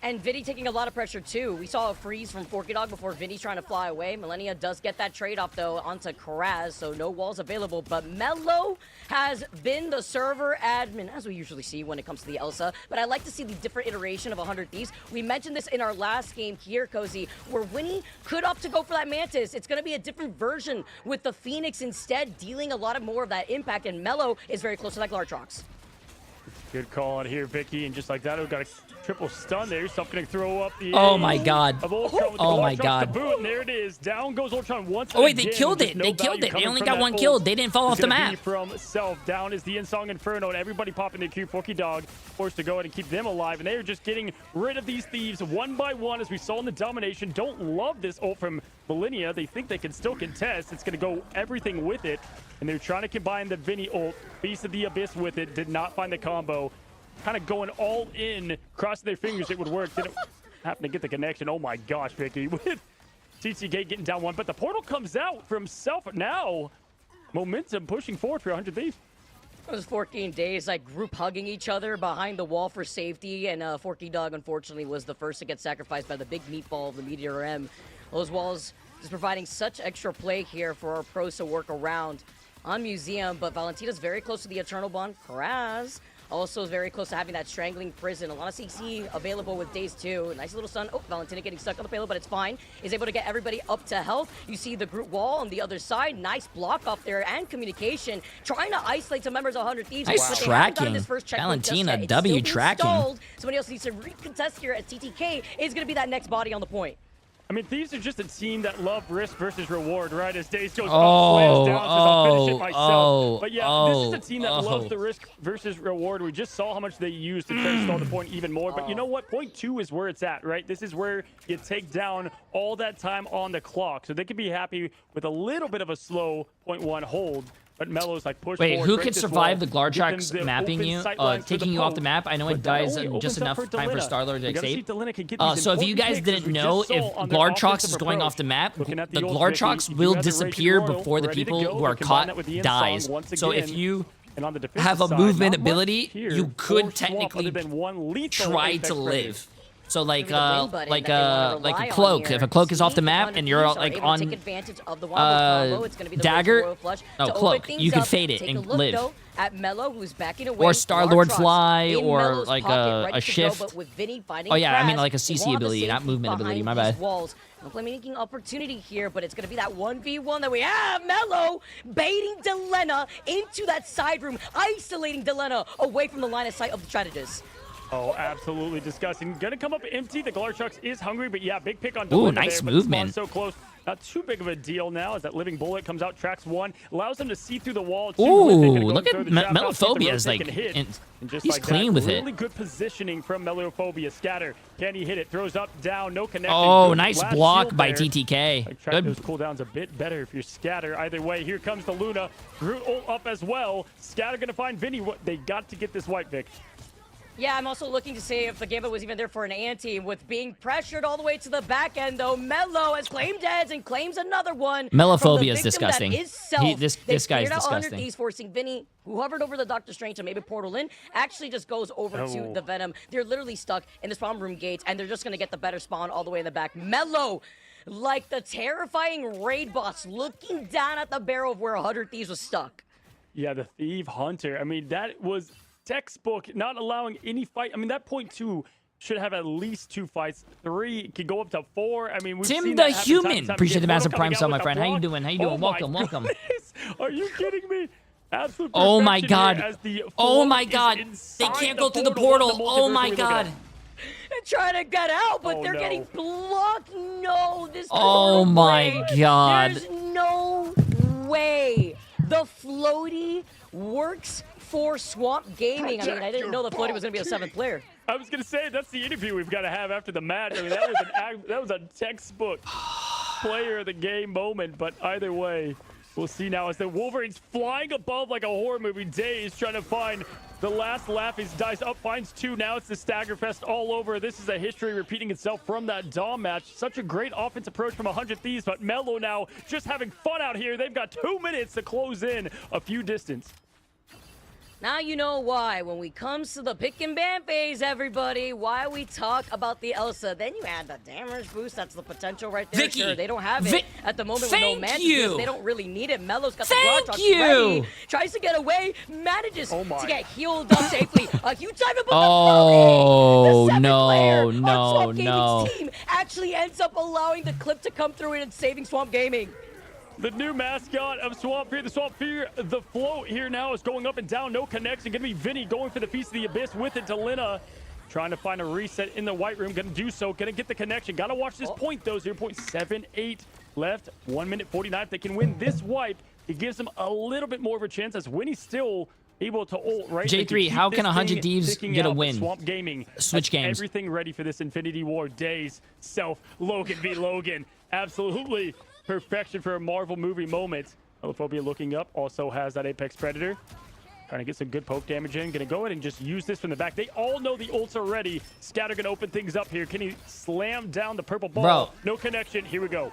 And Vinny taking a lot of pressure too. We saw a freeze from Forky Dog before Vinny's trying to fly away. Millennia does get that trade off though onto Kraz, so no walls available. But Mello has been the server admin, as we usually see when it comes to the Elsa. But I like to see the different iteration of 100 Thieves. We mentioned this in our last game here, Cozy, where Winnie could opt to go for that Mantis. It's going to be a different version with the Phoenix instead, dealing a lot of more of that impact. And Mello is very close to that Glartrox. Good call out here, Vicky. And just like that, we've got a triple stun there. Stuff going to throw up the Oh my god. Oh my god. And there it is. Down goes Ultron once again. Oh wait, they killed it. They killed it. They only got one killed. They didn't fall off the map. From Self. Down is the Insong Inferno, and everybody popping their Q. Forky Dog forced to go ahead and keep them alive. And they are just getting rid of these thieves one by one, as we saw in the domination. Don't love this ult from Millennia. They think they can still contest. It's going to go everything with it. And they're trying to combine the Vinny ult, Beast of the Abyss with it. Did not find the combo. Kind of going all in, crossing their fingers it would work. Didn't happen to get the connection. Oh my gosh, Vicky, with TTK getting down one. But the portal comes out from Self now. Momentum pushing forward for 100 Thieves. It was 14 days, like group hugging each other behind the wall for safety. And Forky Dog, unfortunately, was the first to get sacrificed by the big meatball of the Meteor M. Those walls just providing such extra play here for our pros to work around on Museum. But Valentina's very close to the Eternal Bond. Kraz also very close to having that Strangling Prison. A lot of CC available with Days 2. Nice little stun. Oh, Valentina getting stuck on the payload, but it's fine. Is able to get everybody up to health. You see the group wall on the other side. Nice block off there and communication. Trying to isolate some members of 100 Thieves. Nice tracking. Valentina W tracking. Somebody else needs to recontest here as TTK is going to be that next body on the point. I mean, Thieves are just a team that love risk versus reward, right? As Days goes slams down, says, I'll finish it myself. But yeah, this is a team that loves the risk versus reward. We just saw how much they used to try to stall the point even more. But you know what? Point 2 is where it's at, right? This is where you take down all that time on the clock. So they could be happy with a little bit of a slow point 1 hold. But Mello's like push Wait, forward, who could survive the Glartrox mapping you, taking you off the map? I know it dies just enough time for Starlord to escape. So if you guys didn't know, if Glartrox is going off the map, the Glartrox will disappear before the people who are caught dies. So if you have a movement ability, you could technically try to live. So like a cloak. If a cloak is off the map and you're like on dagger, cloak, you can fade it and live. At Mello, who's backing away. Or Star-Lord fly, or like a shift. Oh yeah, I mean like a CC ability, not movement ability. My bad. No playmaking opportunity here, but it's going to be that 1v1 that we have. Mello baiting Delena into that side room, isolating Delena away from the line of sight of the strategist. Oh, absolutely disgusting. Gonna come up empty. The Glartrox is hungry, but yeah, big pick on Ooh, nice movement. So close. Not too big of a deal now as that living bullet comes out, tracks 1, allows them to see through the wall. Ooh, look at Melophobia is like, he's clean with it. Really good positioning from Melophobia. Scatter. Can he hit it? Throws up, down, no connection. Oh, nice block by TTK. Like, track those cooldowns a bit better if you're Scatter. Either way, here comes the Luna. Groot ult up as well. Scatter gonna find Vinny. They got to get this white, Vic. Yeah, I'm also looking to see if the Gambit was even there for an ante. With being pressured all the way to the back end, though, Mello has claimed heads and claims another one. Mellophobia is disgusting. That is Self. This guy is disgusting. He's forcing Vinny, who hovered over the Doctor Strange to maybe portal in, actually just goes over to Oh. the Venom. They're literally stuck in the spawn room gates, and they're just going to get the better spawn all the way in the back. Mello, like the terrifying raid boss, looking down at the barrel of where 100 Thieves was stuck. Yeah, the Thief Hunter. I mean, that was textbook, not allowing any fight. I mean, that point 2 should have at least 2 fights. 3 could go up to 4. I mean, we've Tim seen the that happen Human. time and time Appreciate again. the massive Photo coming prime out sub, my with a friend. How you block. doing? How you Oh doing? my Welcome, welcome. goodness. Are you kidding me? Absolute Oh my perfection God. here as the Oh float my is God. They inside can't go through the portal. Oh my multiverse. God. They're trying to get out, but Oh, they're no. getting blocked. No, this Oh portal my way. God. There's no way the floaty works for Swamp Gaming. I mean, I didn't know the floaty was going to be a 7th player. I was gonna say that's the interview we've got to have after the match. I mean, that was a textbook player of the game moment. But either way, we'll see now as the Wolverine's flying above like a horror movie. Days trying to find the last laugh. His dice up, finds 2. Now it's the Staggerfest all over. This is a history repeating itself from that Dom match. Such a great offense approach from 100 Thieves, but Mello now just having fun out here. They've got 2 minutes to close in a few distance. Now you know why. When we comes to the pick and ban phase, everybody, why we talk about the Elsa. Then you add the damage boost. That's the potential right there. Vicky, Sure, they don't have it at the moment with no thank Mantis. you. They don't really need it. Mello's got the Thank Glock you. ready. Tries to get away. Manages Oh my. to get healed up safely. A huge time to put Oh, the no, on no, Swamp Gaming's no. team actually ends up allowing the clip to come through and saving Swamp Gaming. The new mascot of Swamp Fear, the Swamp Fear, the float here now is going up and down, no connection. Gonna be Vinny going for the Feast of the Abyss with it. Delina trying to find a reset in the White Room, gonna do so, gonna get the connection. Gotta watch this point though, 0.78 left, 1 minute 49. If they can win this wipe, it gives them a little bit more of a chance as Winnie's still able to ult, right? They J3, keep how this can 100 thing Thieves ticking get a out, but win? Swamp Gaming Switch has games. everything ready for this Infinity War. Days, Self, Logan v. Logan. Absolutely perfection for a Marvel movie moment. Mellophobia looking up, also has that Apex Predator. Trying to get some good poke damage in. Gonna go ahead and just use this from the back. They all know the ults are ready. Scatter gonna open things up here. Can he slam down the purple ball? Bro. No connection. Here we go.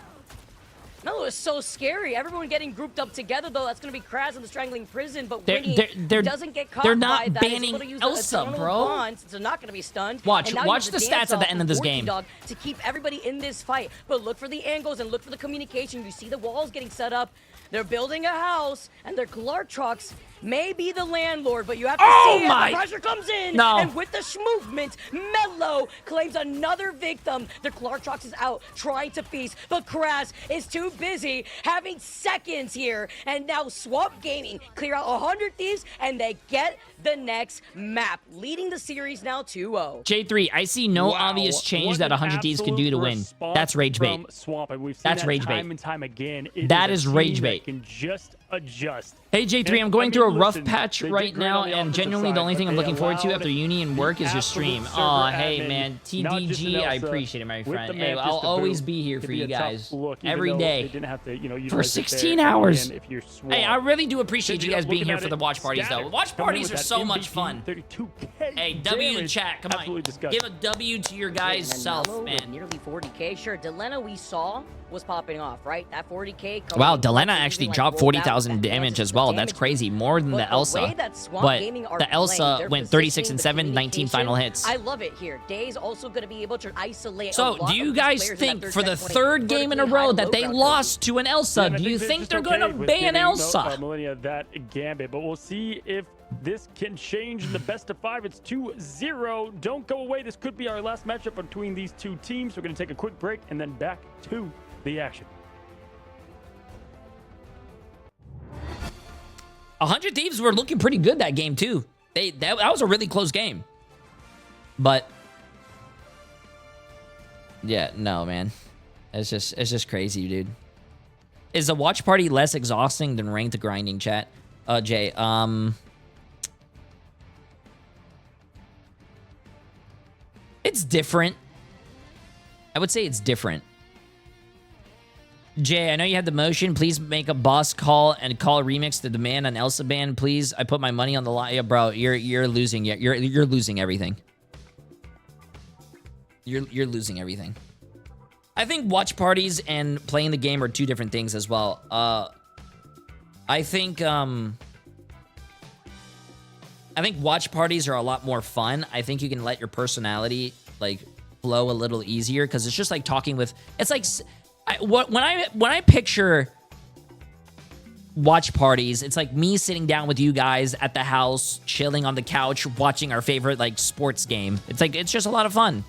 No, it's so scary. Everyone getting grouped up together, though. That's going to be Kraz in the Strangling Prison, but Winnie doesn't get caught they're not by that. banning He's able to use Elsa, the eternal bro. Bonds, so not going to be stunned. Watch And now the use stats at the end of this Forky game. Dog to keep everybody in this fight. But look for the angles and look for the communication. You see the walls getting set up. They're building a house, and their Clark trucks may be the landlord, but you have to see it. The pressure comes in, and with the movement, Mello claims another victim. The Clark trucks is out trying to feast, but Kraz is too busy having seconds here. And now Swamp Gaming clear out 100 Thieves, and they get the next map, leading the series now 2-0. J3, I see no obvious change that 100 Thieves can do to win. That's rage bait. From Swamp, and we've seen That's that rage bait. time and time again. It That is is a rage team bait. that can just adjust. Hey J3, And, I'm going I through a mean, rough listen, patch they did right great now, on the and offensive genuinely the side, only thing but I'm they looking forward to allowed after uni and work is your stream. absolute Aw, server hey admin, man, not just an TDG, I Elsa appreciate it, my with friend. the Hey, Mantis I'll to always boot. be here Could for be you a tough guys look, even every though day they didn't have to, you know, for utilize it 16 there. hours. Again, if you're Hey, I Swamp. really do appreciate you Shinji guys being looking here at for the it, watch parties, Scatter though. Watch coming in parties with are that so much MVP, fun. 32K Hey, W damage. chat, come Absolutely on. disgusting. Give a W to your guys' And self, Mello man. with nearly 40K. Sure, Delena we saw was popping off, right? That 40K. Wow, coming Delena in, actually using, like, dropped rolled out 40,000 that damage Mantis as well. damage That's crazy, more than But the the Elsa. way that Swamp But Gaming are the playing, Elsa their went 36 and positioning, 7, the 19 final hits. I love it here. Day's also going to be able to isolate a So, lot do you of these guys players in think that for the checkpoint third game in a vertically high row to that low they ground lost to an Elsa? Yeah, and I Do you they're think just they're okay going to with ban giving, Elsa? Millennia that gambit, but we'll see if this can change in the best of 5. It's 2-0. Don't go away. This could be our last matchup between these two teams. We're going to take a quick break and then back to the action. 100 Thieves were looking pretty good that game too. That was a really close game. But yeah, no, man. It's just crazy, dude. Is the watch party less exhausting than ranked grinding, chat? Jay, it's different. I would say it's different. Jay, I know you had the motion. Please make a boss call and call a remix to demand on Elsa ban, please. I put my money on the line. Yeah, bro, you're losing. You're losing everything. You're losing everything. I think watch parties and playing the game are two different things as well. I think watch parties are a lot more fun. I think you can let your personality like flow a little easier because it's just like talking with. It's like when I picture watch parties, it's like me sitting down with you guys at the house, chilling on the couch, watching our favorite like sports game. It's like it's just a lot of fun.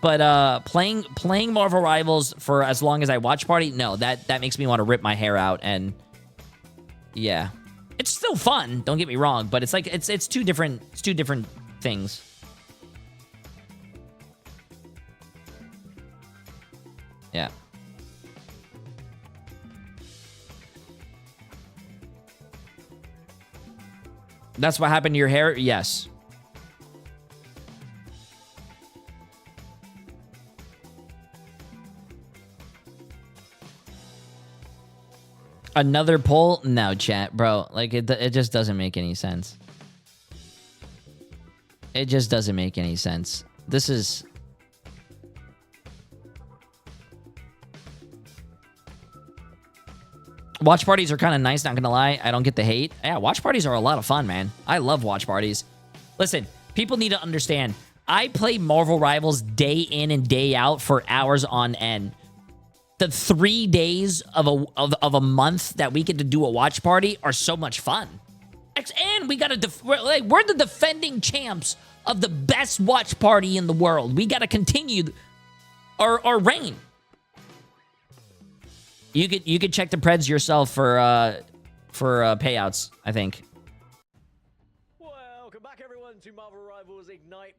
But playing Marvel Rivals for as long as I watch party, no, that makes me want to rip my hair out. And yeah, it's still fun. Don't get me wrong, but it's like it's two different things. Yeah. That's what happened to your hair? Yes. Another poll? No, chat, bro. Like, it just doesn't make any sense. It just doesn't make any sense. This is... Watch parties are kind of nice, not gonna lie. I don't get the hate. Yeah, watch parties are a lot of fun, man. I love watch parties. Listen, people need to understand. I play Marvel Rivals day in and day out for hours on end. The 3 days of a month that we get to do a watch party are so much fun. And we got to we're the defending champs of the best watch party in the world. We got to continue our reign. You could check the Preds yourself for payouts, I think. Welcome back, everyone, to Marvel Rivals Ignite.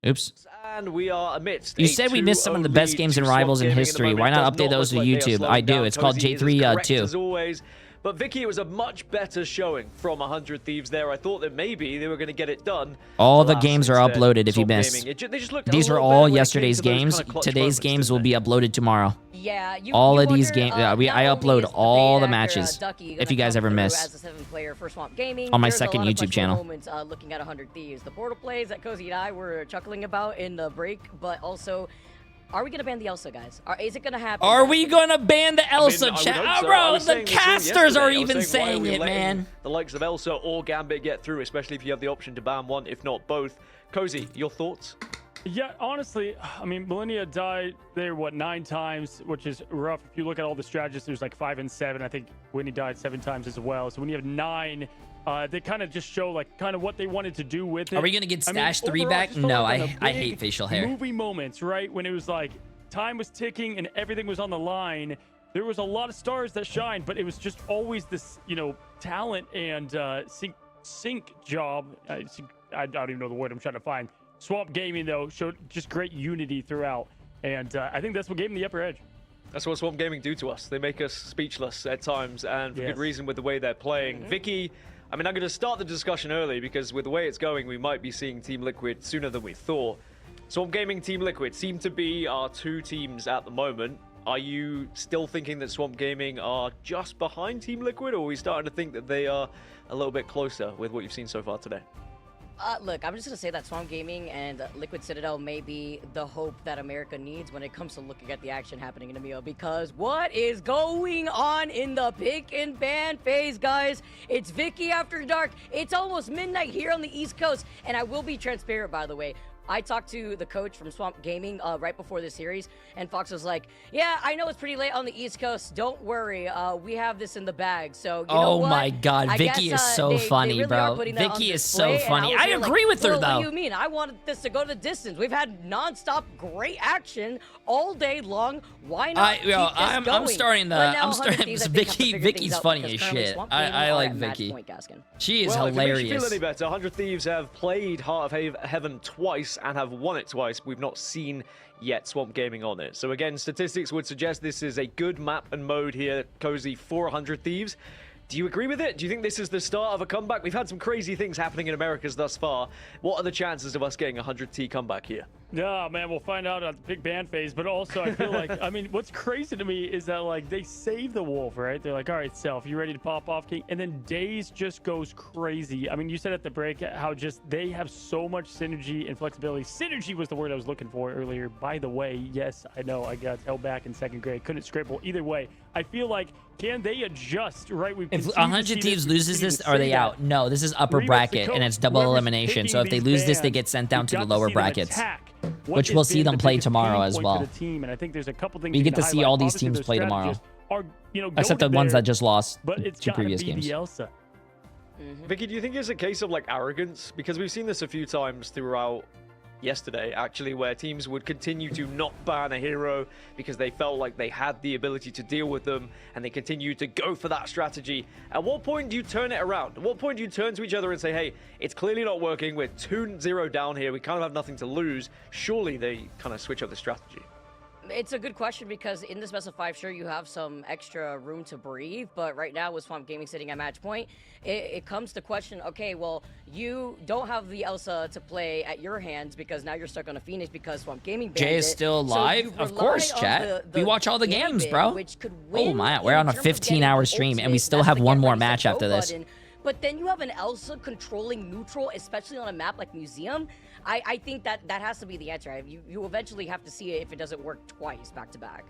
Oops. And we are amidst. You said we missed some of the best games and Rivals in history. Why not update those to YouTube? I do. It's called Jay3 2. As always. But Vicky, it was a much better showing from 100 Thieves there. I thought that maybe they were going to get it done. All the games are uploaded if you missed. These are all yesterday's games. Today's games will be uploaded tomorrow. Yeah, all of these games. I upload all the matches. If you guys ever miss. As a 7th player for Swamp Gaming, on my second YouTube channel. Moments, looking at 100 Thieves. The portal plays that Cozy and I were chuckling about in the break, but also, are we going to ban the Elsa, guys? Is it going to happen? Are we going to ban the Elsa, chat? Bro, the casters are even saying it, man. The likes of Elsa or Gambit get through, especially if you have the option to ban one, if not both. Cozy, your thoughts? Yeah, honestly, I mean, Millennia died there, 9 times, which is rough. If you look at all the strategists, there's like 5 and 7. I think Whitney died 7 times as well. So when you have 9, they kind of just show like kind of what they wanted to do with it. Are we gonna get Stash 3 back? No, I hate facial hair. Movie moments, right? When it was like time was ticking and everything was on the line. There was a lot of stars that shined, but it was just always this, talent and sync job. I don't even know the word I'm trying to find. Swamp Gaming, though, showed just great unity throughout, and I think that's what gave them the upper edge. That's what Swamp Gaming do to us. They make us speechless at times, and for good reason with the way they're playing. Vicky, I mean, I'm going to start the discussion early, because with the way it's going, we might be seeing Team Liquid sooner than we thought. Swamp Gaming, Team Liquid seem to be our 2 teams at the moment. Are you still thinking that Swamp Gaming are just behind Team Liquid, or are we starting to think that they are a little bit closer with what you've seen so far today? Look, I'm just going to say that Swamp Gaming and Liquid Citadel may be the hope that America needs when it comes to looking at the action happening in EMEA, because what is going on in the pick and ban phase, guys? It's Vicky After Dark. It's almost midnight here on the East Coast, and I will be transparent, by the way. I talked to the coach from Swamp Gaming right before the series, and Fox was like, yeah, I know it's pretty late on the East Coast. Don't worry. We have this in the bag. So, you know what? My God. Vicky is so funny, bro. Vicky is so funny. I agree with her, though. What do you mean? I wanted this to go to the distance. We've had nonstop great action all day long. Why not keep this going? I'm starting the... Vicky's funny as shit. I like Vicky. She is hilarious. If it makes you feel any better, 100 Thieves have played Heart of Heaven twice and have won it twice. We've not seen yet Swamp Gaming on it. So again, statistics would suggest this is a good map and mode here, Cozy, for 100 Thieves. Do you agree with it? Do you think this is the start of a comeback? We've had some crazy things happening in Americas thus far. What are the chances of us getting a 100T comeback here? Yeah, man, we'll find out at the big band phase. But also, I feel like, I mean, what's crazy to me is that, like, they save the wolf, right? They're like, all right, Self, you ready to pop off, King? And then Days just goes crazy. I mean, you said at the break how just they have so much synergy and flexibility. Synergy was the word I was looking for earlier. By the way, yes, I know I got held back in second grade. Couldn't scramble. Either way, I feel like, can they adjust, right? If 100 Thieves loses this, are they out? No, this is upper bracket, and it's double elimination. So if they lose this, they get sent down to the lower brackets, which we'll see them play tomorrow as well. And I think there's a couple things we get to see all these teams play tomorrow, except the ones that just lost two previous games. Vicky, do you think it's a case of like arrogance? Because we've seen this a few times throughout yesterday, actually, where teams would continue to not ban a hero because they felt like they had the ability to deal with them, and they continue to go for that strategy. At what point do you turn it around? At what point do you turn to each other and say, hey, it's clearly not working, we're 2-0 down here, we kind of have nothing to lose? Surely they kind of switch up the strategy. It's a good question because in this best of 5, sure, you have some extra room to breathe, but right now with Swamp Gaming sitting at match point, it comes to question, okay, well, you don't have the Elsa to play at your hands because now you're stuck on a Phoenix because Swamp Gaming banned Jay is still live? Of course, chat. We watch all the games, bro. Oh my, we're on a 15-hour stream, and we still have one more match after this. But then you have an Elsa controlling neutral, especially on a map like Museum. I think that has to be the answer. You eventually have to see it if it doesn't work twice back to back.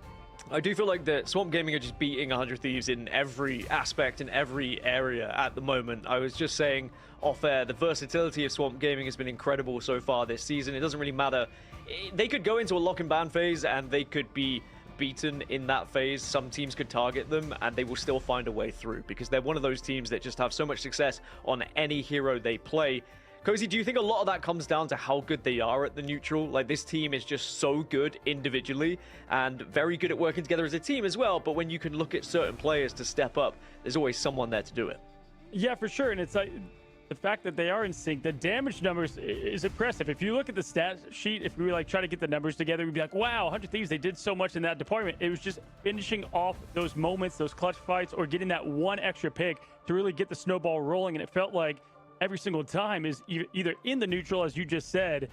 I do feel like that Swamp Gaming are just beating 100 Thieves in every aspect, in every area at the moment. I was just saying off air, the versatility of Swamp Gaming has been incredible so far this season. It doesn't really matter. They could go into a lock and ban phase and they could be beaten in that phase. Some teams could target them and they will still find a way through because they're one of those teams that just have so much success on any hero they play. Cozy, do you think a lot of that comes down to how good they are at the neutral? Like, this team is just so good individually and very good at working together as a team as well, but when you can look at certain players to step up, there's always someone there to do it. Yeah, for sure, and it's like the fact that they are in sync, the damage numbers is impressive. If you look at the stat sheet, if we like try to get the numbers together, we'd be like, wow, 100 Thieves, they did so much in that department. It was just finishing off those moments, those clutch fights, or getting that one extra pick to really get the snowball rolling, and it felt like every single time is either in the neutral, as you just said,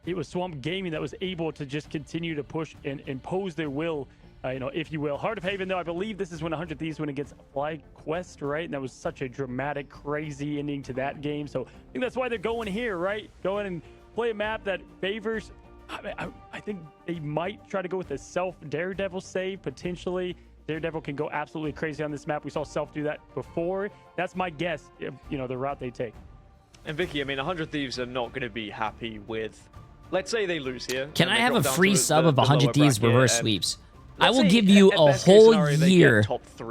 it was Swamp Gaming that was able to just continue to push and impose their will, if you will. Heart of Haven, though, I believe this is when 100 Thieves went against Fly Quest, right? And that was such a dramatic, crazy ending to that game. So I think that's why they're going here, right? Go in and play a map that favors. I think they might try to go with a Self Daredevil save, potentially. Daredevil can go absolutely crazy on this map. We saw Self do that before. That's my guess, the route they take. And Vicky, I mean, 100 Thieves are not going to be happy with, let's say they lose here. Can I have a free sub of 100 Thieves reverse sweeps? I will give you a whole year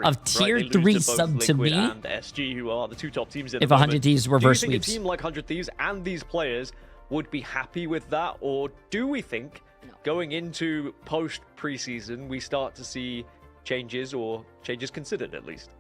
of tier 3 sub to me and SG, who are the two top teams if 100 Thieves reverse sweeps. Do you think sweeps. a team like 100 Thieves and these players would be happy with that? Or do we think going into post preseason, we start to see changes, or changes considered at least?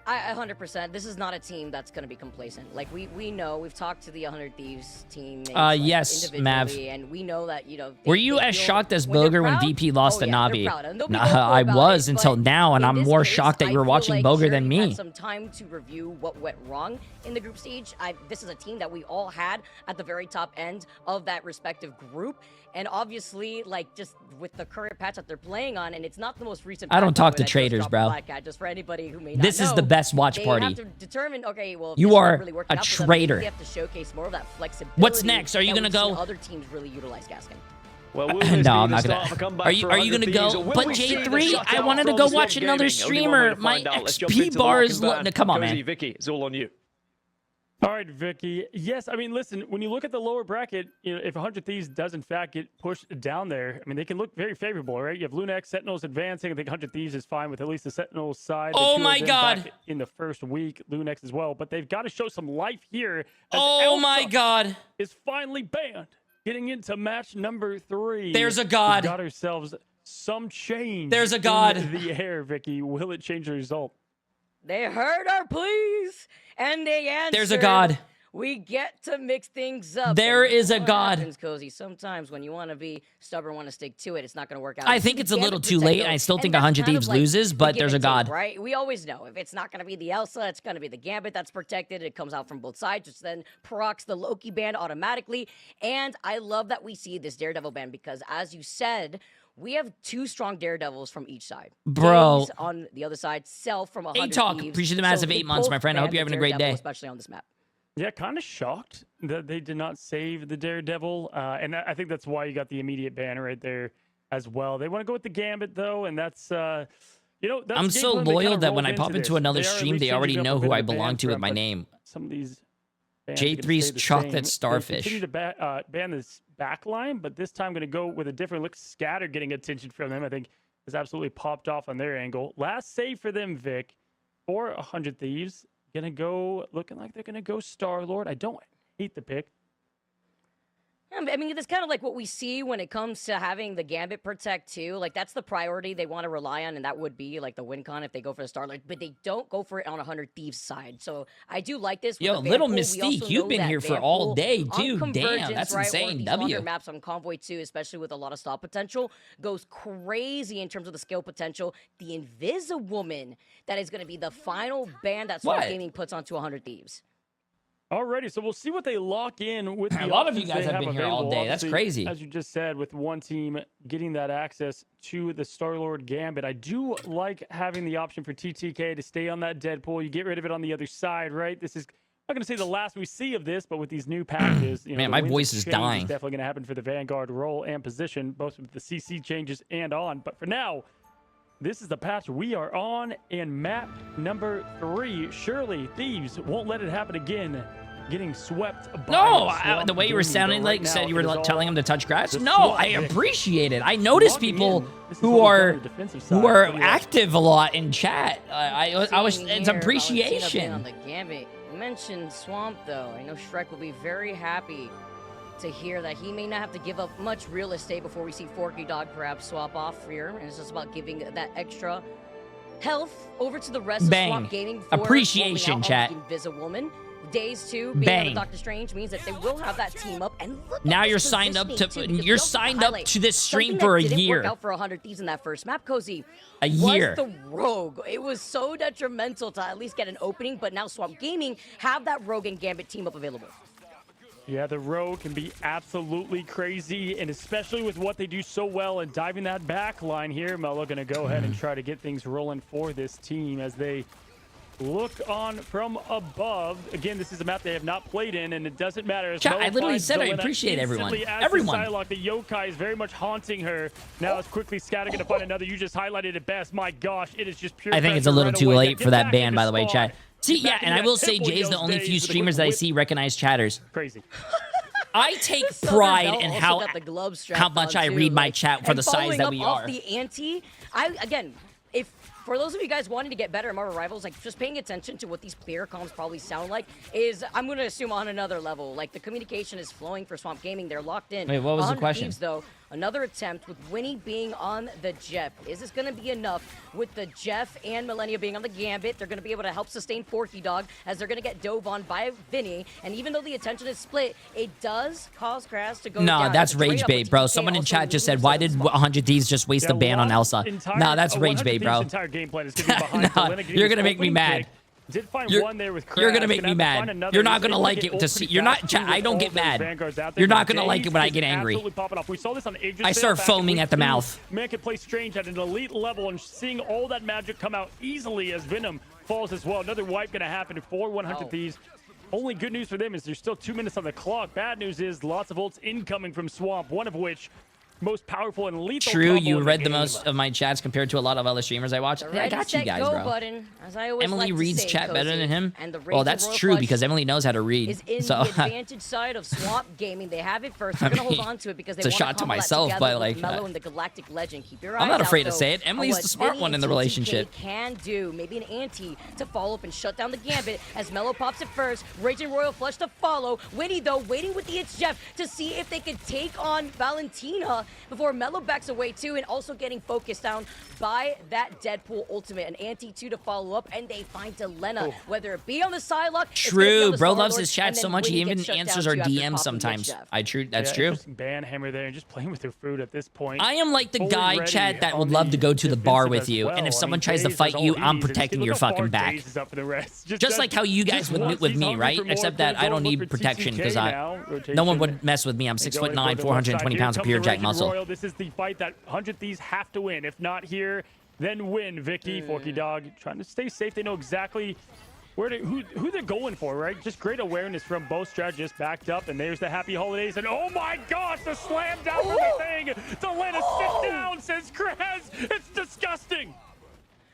I 100%. This is not a team that's going to be complacent. Like, we know, we've talked to the 100 Thieves team. Yes, Mav. And we know that, were you as shocked as Boger when VP lost to Navi? Nah, I was until now, and I'm more shocked that you were watching Boger than me. Had some time to review what went wrong in the group stage. This is a team that we all had at the very top end of that respective group. And obviously, like, just with the current patch that they're playing on, and it's not the most recent. I don't talk to traders, bro. Just for anybody who may not this know, is the best watch they party. have to determine, okay, well, if you this are really a trader. They have to showcase more of that flexibility. What's next? Are you gonna go? Other teams really utilize gasking. Well, no, I'm not gonna. Are you gonna go? But Jay3, I wanted to go watch another streamer. My XP bar is low. Come on, man. Vicky, it's all on you. All right, Vicky. Yes, I mean, listen, when you look at the lower bracket, if 100 Thieves does in fact get pushed down there, I mean, they can look very favorable, right? You have Lunax, Sentinels advancing. I think 100 Thieves is fine with at least the Sentinels side. Oh my God! In the first week, Lunax as well, but they've got to show some life here. Oh my God! Is finally banned. Getting into match number 3. There's a God. We've got ourselves some change. There's a God. In the air, Vicky. Will it change the result? They heard our pleas, and they answered. There's a God. we get to mix things up. There And is a what God. happens, Cozy, sometimes when you want to be stubborn, want to stick to it, it's not going to work out. I You think see it's the a little Gambit too late, Protecto, and I still think that's 100 kind of Thieves like loses, the but give there's a and take, God. right? We always know if it's not going to be the Elsa, it's going to be the Gambit that's protected. It comes out from both sides, which then procs the Loki ban automatically. And I love that we see this Daredevil ban because, as you said, we have 2 strong Daredevils from each side. Bro. Days on the other side, Self from 100 A-Talk, Thieves. appreciate the massive they 8 months, both my friend. I hope ban you're the having a great Daredevil, day. especially on this map. Yeah, kind of shocked that they did not save the Daredevil. And I think that's why you got the immediate ban right there as well. They want to go with the Gambit, though, and that's, that's I'm the game so plan they loyal kinda that when rolled I pop this. into another They are at stream, least they already changing up know a bit who of I the ban belong to with front, my but name. Some of these bans are gonna J3's stay the chocolate same. starfish. They continue to ban this back line, but this time going to go with a different look. Scatter getting attention from them, I think, has absolutely popped off on their angle. Last save for them, Vic, for 100 Thieves. Gonna go, looking like they're gonna go Star-Lord. I don't hate the pick. I mean, that's kind of like what we see when it comes to having the Gambit protect too. Like that's the priority they want to rely on, and that would be like the win con if they go for the Starlight, but they don't go for it on 100 Thieves side. So I do like this. With Yo, the Little Vanpool. We Mystique, also you've know been that here for Vanpool all day, on too. Damn, Convergence, that's right, insane. Or these W. longer maps on Convoy 2, especially with a lot of stop potential, goes crazy in terms of the skill potential. The Invisiwoman that is going to be the final ban that Swamp What? Gaming puts onto 100 Thieves. Alrighty, so we'll see what they lock in with the A lot of you options guys they have been here all available. day. That's Obviously, crazy. As you just said, with one team getting that access to the Star-Lord Gambit, I do like having the option for TTK to stay on that Deadpool. You get rid of it on the other side, right? This is I'm not going to say the last we see of this, but with these new patches, Man, the my winds of voice is change dying. definitely going to happen for the Vanguard role and position, both with the CC changes and on. But for now, this is the patch we are on, and map number 3. Surely Thieves won't let it happen again. Getting swept by No, the way you were Gaming, sounding though, like right said now, you it were is telling all him to touch grass. the No, swamp I pick. appreciate it. I notice Locking people in. This is who what we've done are on the defensive side. who are What do you like? active a lot in chat. I was Seeing it's here, Valentina being appreciation. on the Gambit. You mentioned Swamp though. I know Shrek will be very happy to hear that he may not have to give up much real estate before we see Forky Dog perhaps swap off here. And it's just about giving that extra health over to the rest Bang. of Swamp Gaming for Appreciation, rolling out chat. on the Invisiwoman. Days 2 being Bang. on Doctor Strange means that they will have that team up. And look Now at you're this signed up to positioning, too, because you're we also signed up highlight to this stream something for that a didn't year. work out for 100 Thieves in that first map, Cozy. A year. Was the Rogue. It was so detrimental to at least get an opening, but now Swamp Gaming have that Rogue and Gambit team up available. Yeah, the Rogue can be absolutely crazy, and especially with what they do so well and diving that back line here, Mello going to go ahead and try to get things rolling for this team as they look on from above. Again, this is a map they have not played in, and it doesn't matter. Chat, I literally said I appreciate everyone. Everyone. The yokai is very much haunting her. Now it's quickly Scatter going to find another. You just highlighted it best. My gosh, it is just pure I think it's a pressure little right too away. late Get for that back ban, into by the way, spawn. chat. See, Get yeah, back and into I will that say temple Jay is the those only days few with a quick streamers that I whip. see recognize chatters. Crazy. I take Southern pride Belle in also how got the glove strap how much on, I too, read my like, chat for and the size following that up we off are. the ante, again, if for those of you guys wanting to get better at Marvel Rivals, like just paying attention to what these player comms probably sound like is, I'm going to assume on another level. Like the communication is flowing for Swamp Gaming. They're locked in. Wait, what was the 100 question? Thieves, though, another attempt with Winnie being on the Jeff. Is this going to be enough with the Jeff and Millennia being on the Gambit? They're going to be able to help sustain Forky Dog as they're going to get dove on by Vinny. And even though the attention is split, it does cause Grass to go No, down. that's It's a trade rage up bait, with bro. TK Someone in also chat just said, loses why the did spot. 100 Thieves just waste the ban on Elsa? No, that's rage bait, bro. Entire game plan is going to be behind No, Delena getting you're this gonna make me opening mad. pick. Did find You're- one there with You're Crash. gonna make me have to find mad. another. You're not He's gonna able like get it ult to see. pretty You're fast, not. too, Chat, with I don't all get those mad. Vanguards out there, You're but not gonna like it when I Daze get is angry. absolutely popping off. We saw this on Aegis I Sail start back in foaming week at the 2. mouth. Man can play Strange at an elite level and seeing all that magic come out easily as Venom falls as well. Another wipe gonna happen for 100 Thieves. Only good news for them is there's still 2 minutes on the clock. Bad news is lots of ults incoming from Swamp, one of which most powerful and lethal True, combo you in read the game. most of my chats compared to a lot of other streamers I watch. The Yeah, I ready, got you set, guys, go bro. button, as I always Emily like to reads say, chat better Cozy. than him. And the Well, Rage that's and Royal true Flush because Emily knows how to read. is in So the advantage side of Swamp Gaming. They have it first. They're I going to hold mean, on to it because they it's a want shot to combo that myself, together but, with like, Mello and the Galactic Legend. Keep your eyes I'm not out, afraid to though, say it. on Emily's what the smart Vinny one in and the TTK relationship. can do. Maybe an ante to follow up and shut down the Gambit as Mello pops it first. Rage and Royal Flush to follow. Winnie, though, waiting with the It's Jeff to see if they could take on Valentina before Mello backs away too, and also getting focused down by that Deadpool ultimate. An anti-2 to follow up, and they find Delena, whether it be on the side lock. True, bro loves his chat so much he even answers our DMs sometimes. That's true. Ban hammer there and just playing with their food at this point. I am like the guy, chat, that would love to go to the bar with you, and if someone tries to fight you, I'm protecting your fucking back. Just like how you guys would with me, right? Except that I don't need protection because no one would mess with me. I'm 6'9", 420 pounds of pure jack muscle. This is the fight that 100 Thieves have to win. If not here, then win. Vicky, Forky Dog, trying to stay safe. They know exactly who they're going for, right? Just great awareness from both strategists backed up, and there's the happy holidays, and oh my gosh, the slam down for the thing. Delena sit down, says Kraz. It's disgusting.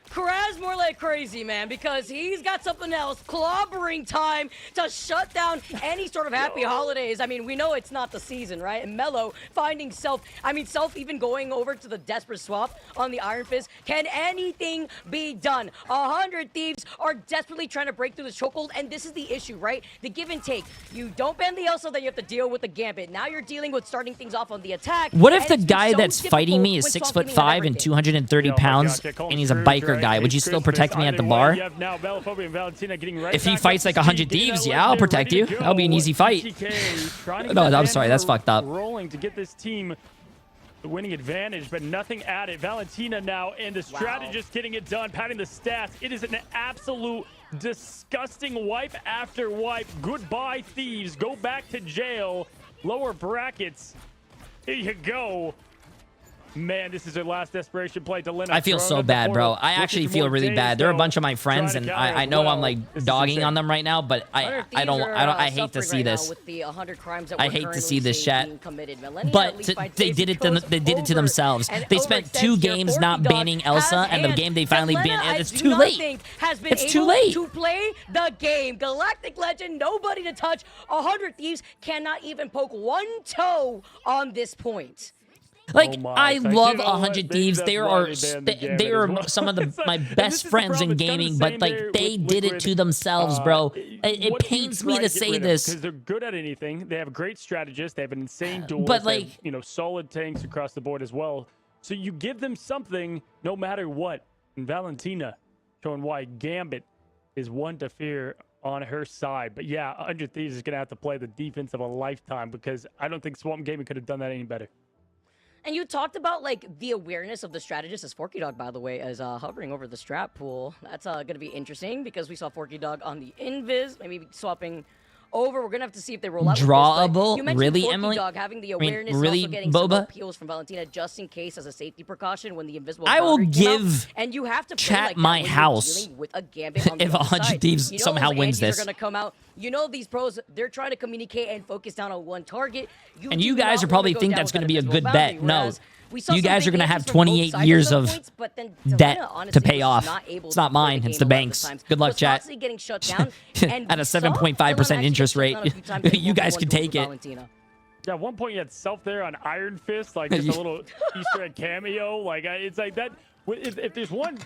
Kraz more like crazy, man, because he's got something else. Clobbering time to shut down any sort of happy holidays. I mean, we know it's not the season, right? And Mello finding Self. I mean, Self even going over to the desperate swap on the Iron Fist. Can anything be done? 100 Thieves are desperately trying to break through the chokehold, and this is the issue, right? The give and take. You don't ban the Elsa, then you have to deal with the Gambit. Now you're dealing with starting things off on the attack. What if the guy that's fighting me is 6'5" and 230 pounds, and he's a biker guy? Would you still protect me at the bar? If he fights like 100 Thieves, yeah, I'll protect you. That'll be an easy fight. No, I'm sorry, that's fucked up. Rolling to get this team the winning advantage, but nothing added. Valentina now and the strategist getting it done, patting the stats. It is an absolute disgusting wipe after wipe. Goodbye, Thieves. Go back to jail. Lower brackets. Here you go. Man, this is their last desperation play. Delena I feel so bad, bro. I actually feel really bad. They're a bunch of my friends, and I know I'm like dogging on them right now, but I hate to see this. I hate to see this, chat. But they did it to themselves. They spent 2 games not banning Elsa, and the game they finally banned. It's too late. It's too late to play the game. Galactic Legend, nobody to touch. 100 Thieves cannot even poke one toe on this point. Like, I love 100 Thieves. They are some of my best friends in gaming, but like they did it to themselves, bro. It pains me to say this because they're good at anything. They have great strategists. They have an insane duel. But like, solid tanks across the board as well. So you give them something no matter what. And Valentina showing why Gambit is one to fear on her side. But yeah, 100 Thieves is gonna have to play the defense of a lifetime because I don't think Swamp Gaming could have done that any better. And you talked about, like, the awareness of the strategist as Forky Dog, by the way, as hovering over the strap pool. That's going to be interesting because we saw Forky Dog on the invis, maybe swapping over. We're going to have to see if they roll out drawable. You mentioned really, Forky Emily? Dog having the awareness, really, also getting Boba? some appeals from Valentina just in case as a safety precaution when the invisible I will boundary came out. give And you have to chat like my that house with a Gambit on the if other 100 side. Thieves somehow wins this. Are going to come out. You know these pros, they're trying to communicate and focus down on one target. And you guys are probably think that's going to be a good bet. No. You guys are going to have 28 years of debt to pay off. It's not mine. It's the bank's. Good luck, chat. Getting shut down at a 7.5% interest rate. You guys can take it. Yeah, at one point you had Self there on Iron Fist, like just a little Easter egg cameo. Like it's like that. If there's one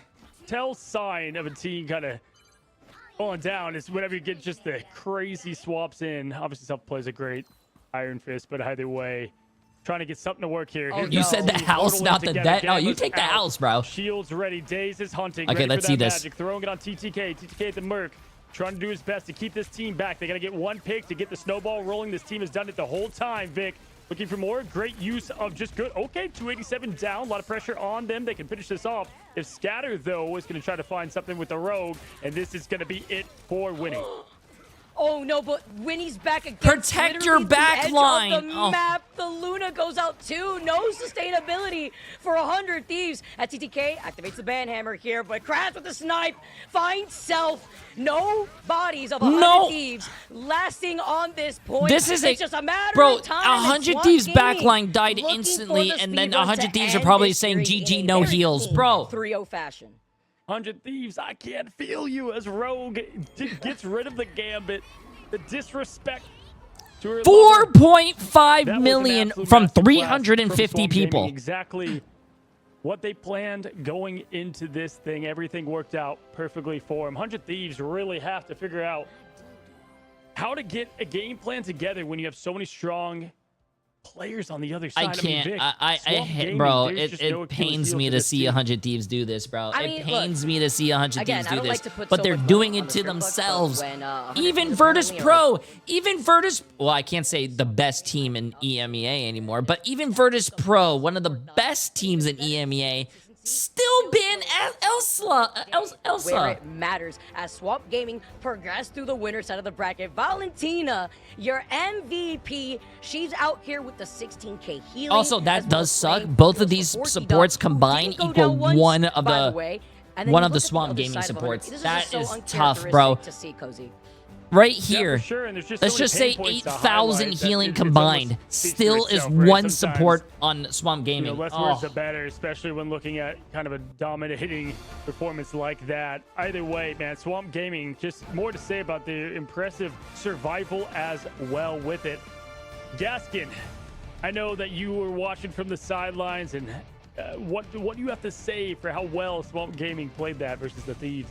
tell sign of a team kind of falling down, is whenever you get just the crazy swaps in. Obviously, Self plays a great Iron Fist, but either way. Trying to get something to work here. Oh, you said the house, not the debt. No, you take the house, bro. Shields ready. Daze is hunting. Okay, let's see this. Magic. Throwing it on TTK. TTK at the Merc. Trying to do his best to keep this team back. They got to get one pick to get the snowball rolling. This team has done it the whole time, Vic. Looking for more. Great use of just good. Okay, 287 down. A lot of pressure on them. They can finish this off. If Scatter, though, is going to try to find something with the Rogue, and this is going to be it for winning. Oh no, but Winnie's back again. Protect your back line. The map. The Luna goes out too. No sustainability for 100 Thieves. At TTK activates the ban hammer here, but Kraz with the snipe finds Self. No bodies of 100 Thieves lasting on this point. This is just a matter of time. 100 Thieves backline died instantly, and then 100 Thieves are probably saying GG, no heals, bro. 3-0 fashion. 100 Thieves, I can't feel you as Rogue gets rid of the Gambit. The disrespect to her 4.5 million from 350 people. Exactly what they planned going into this thing. Everything worked out perfectly for them. 100 Thieves really have to figure out how to get a game plan together when you have so many strong players on the other side. I can't. Vic, I Swamp Gaming, bro. there's just no It Achilles pains heel me to to this see team. 100 Thieves do this, bro. I It mean, pains look, me to see 100 again, Thieves I do don't this, like to put but so they're much doing on it the to script book, but themselves. when, 100 Even Thieves Virtus finally Pro, even Virtus. Well, I can't say the best team in EMEA anymore, but even Virtus Pro, one of the best teams in EMEA, still been Elsa. Where it matters as Swamp Gaming progress through the winner side of the bracket. Valentina, your MVP, she's out here with the 16k healing. Also, that does suck. Both of these supports combined equal one of the Swamp Gaming supports. That is tough, bro. To see, Cozy. Right here, for sure, and there's just let's so just many say pain points to 8,000 highlight that healing it's combined almost speaks for still is itself, right? one Sometimes, support on Swamp Gaming. less words the better, especially when looking at kind of a dominating performance like that. Either way, man, Swamp Gaming, just more to say about the impressive survival as well with it. Gaskin, I know that you were watching from the sidelines, and what do you have to say for how well Swamp Gaming played that versus the Thieves?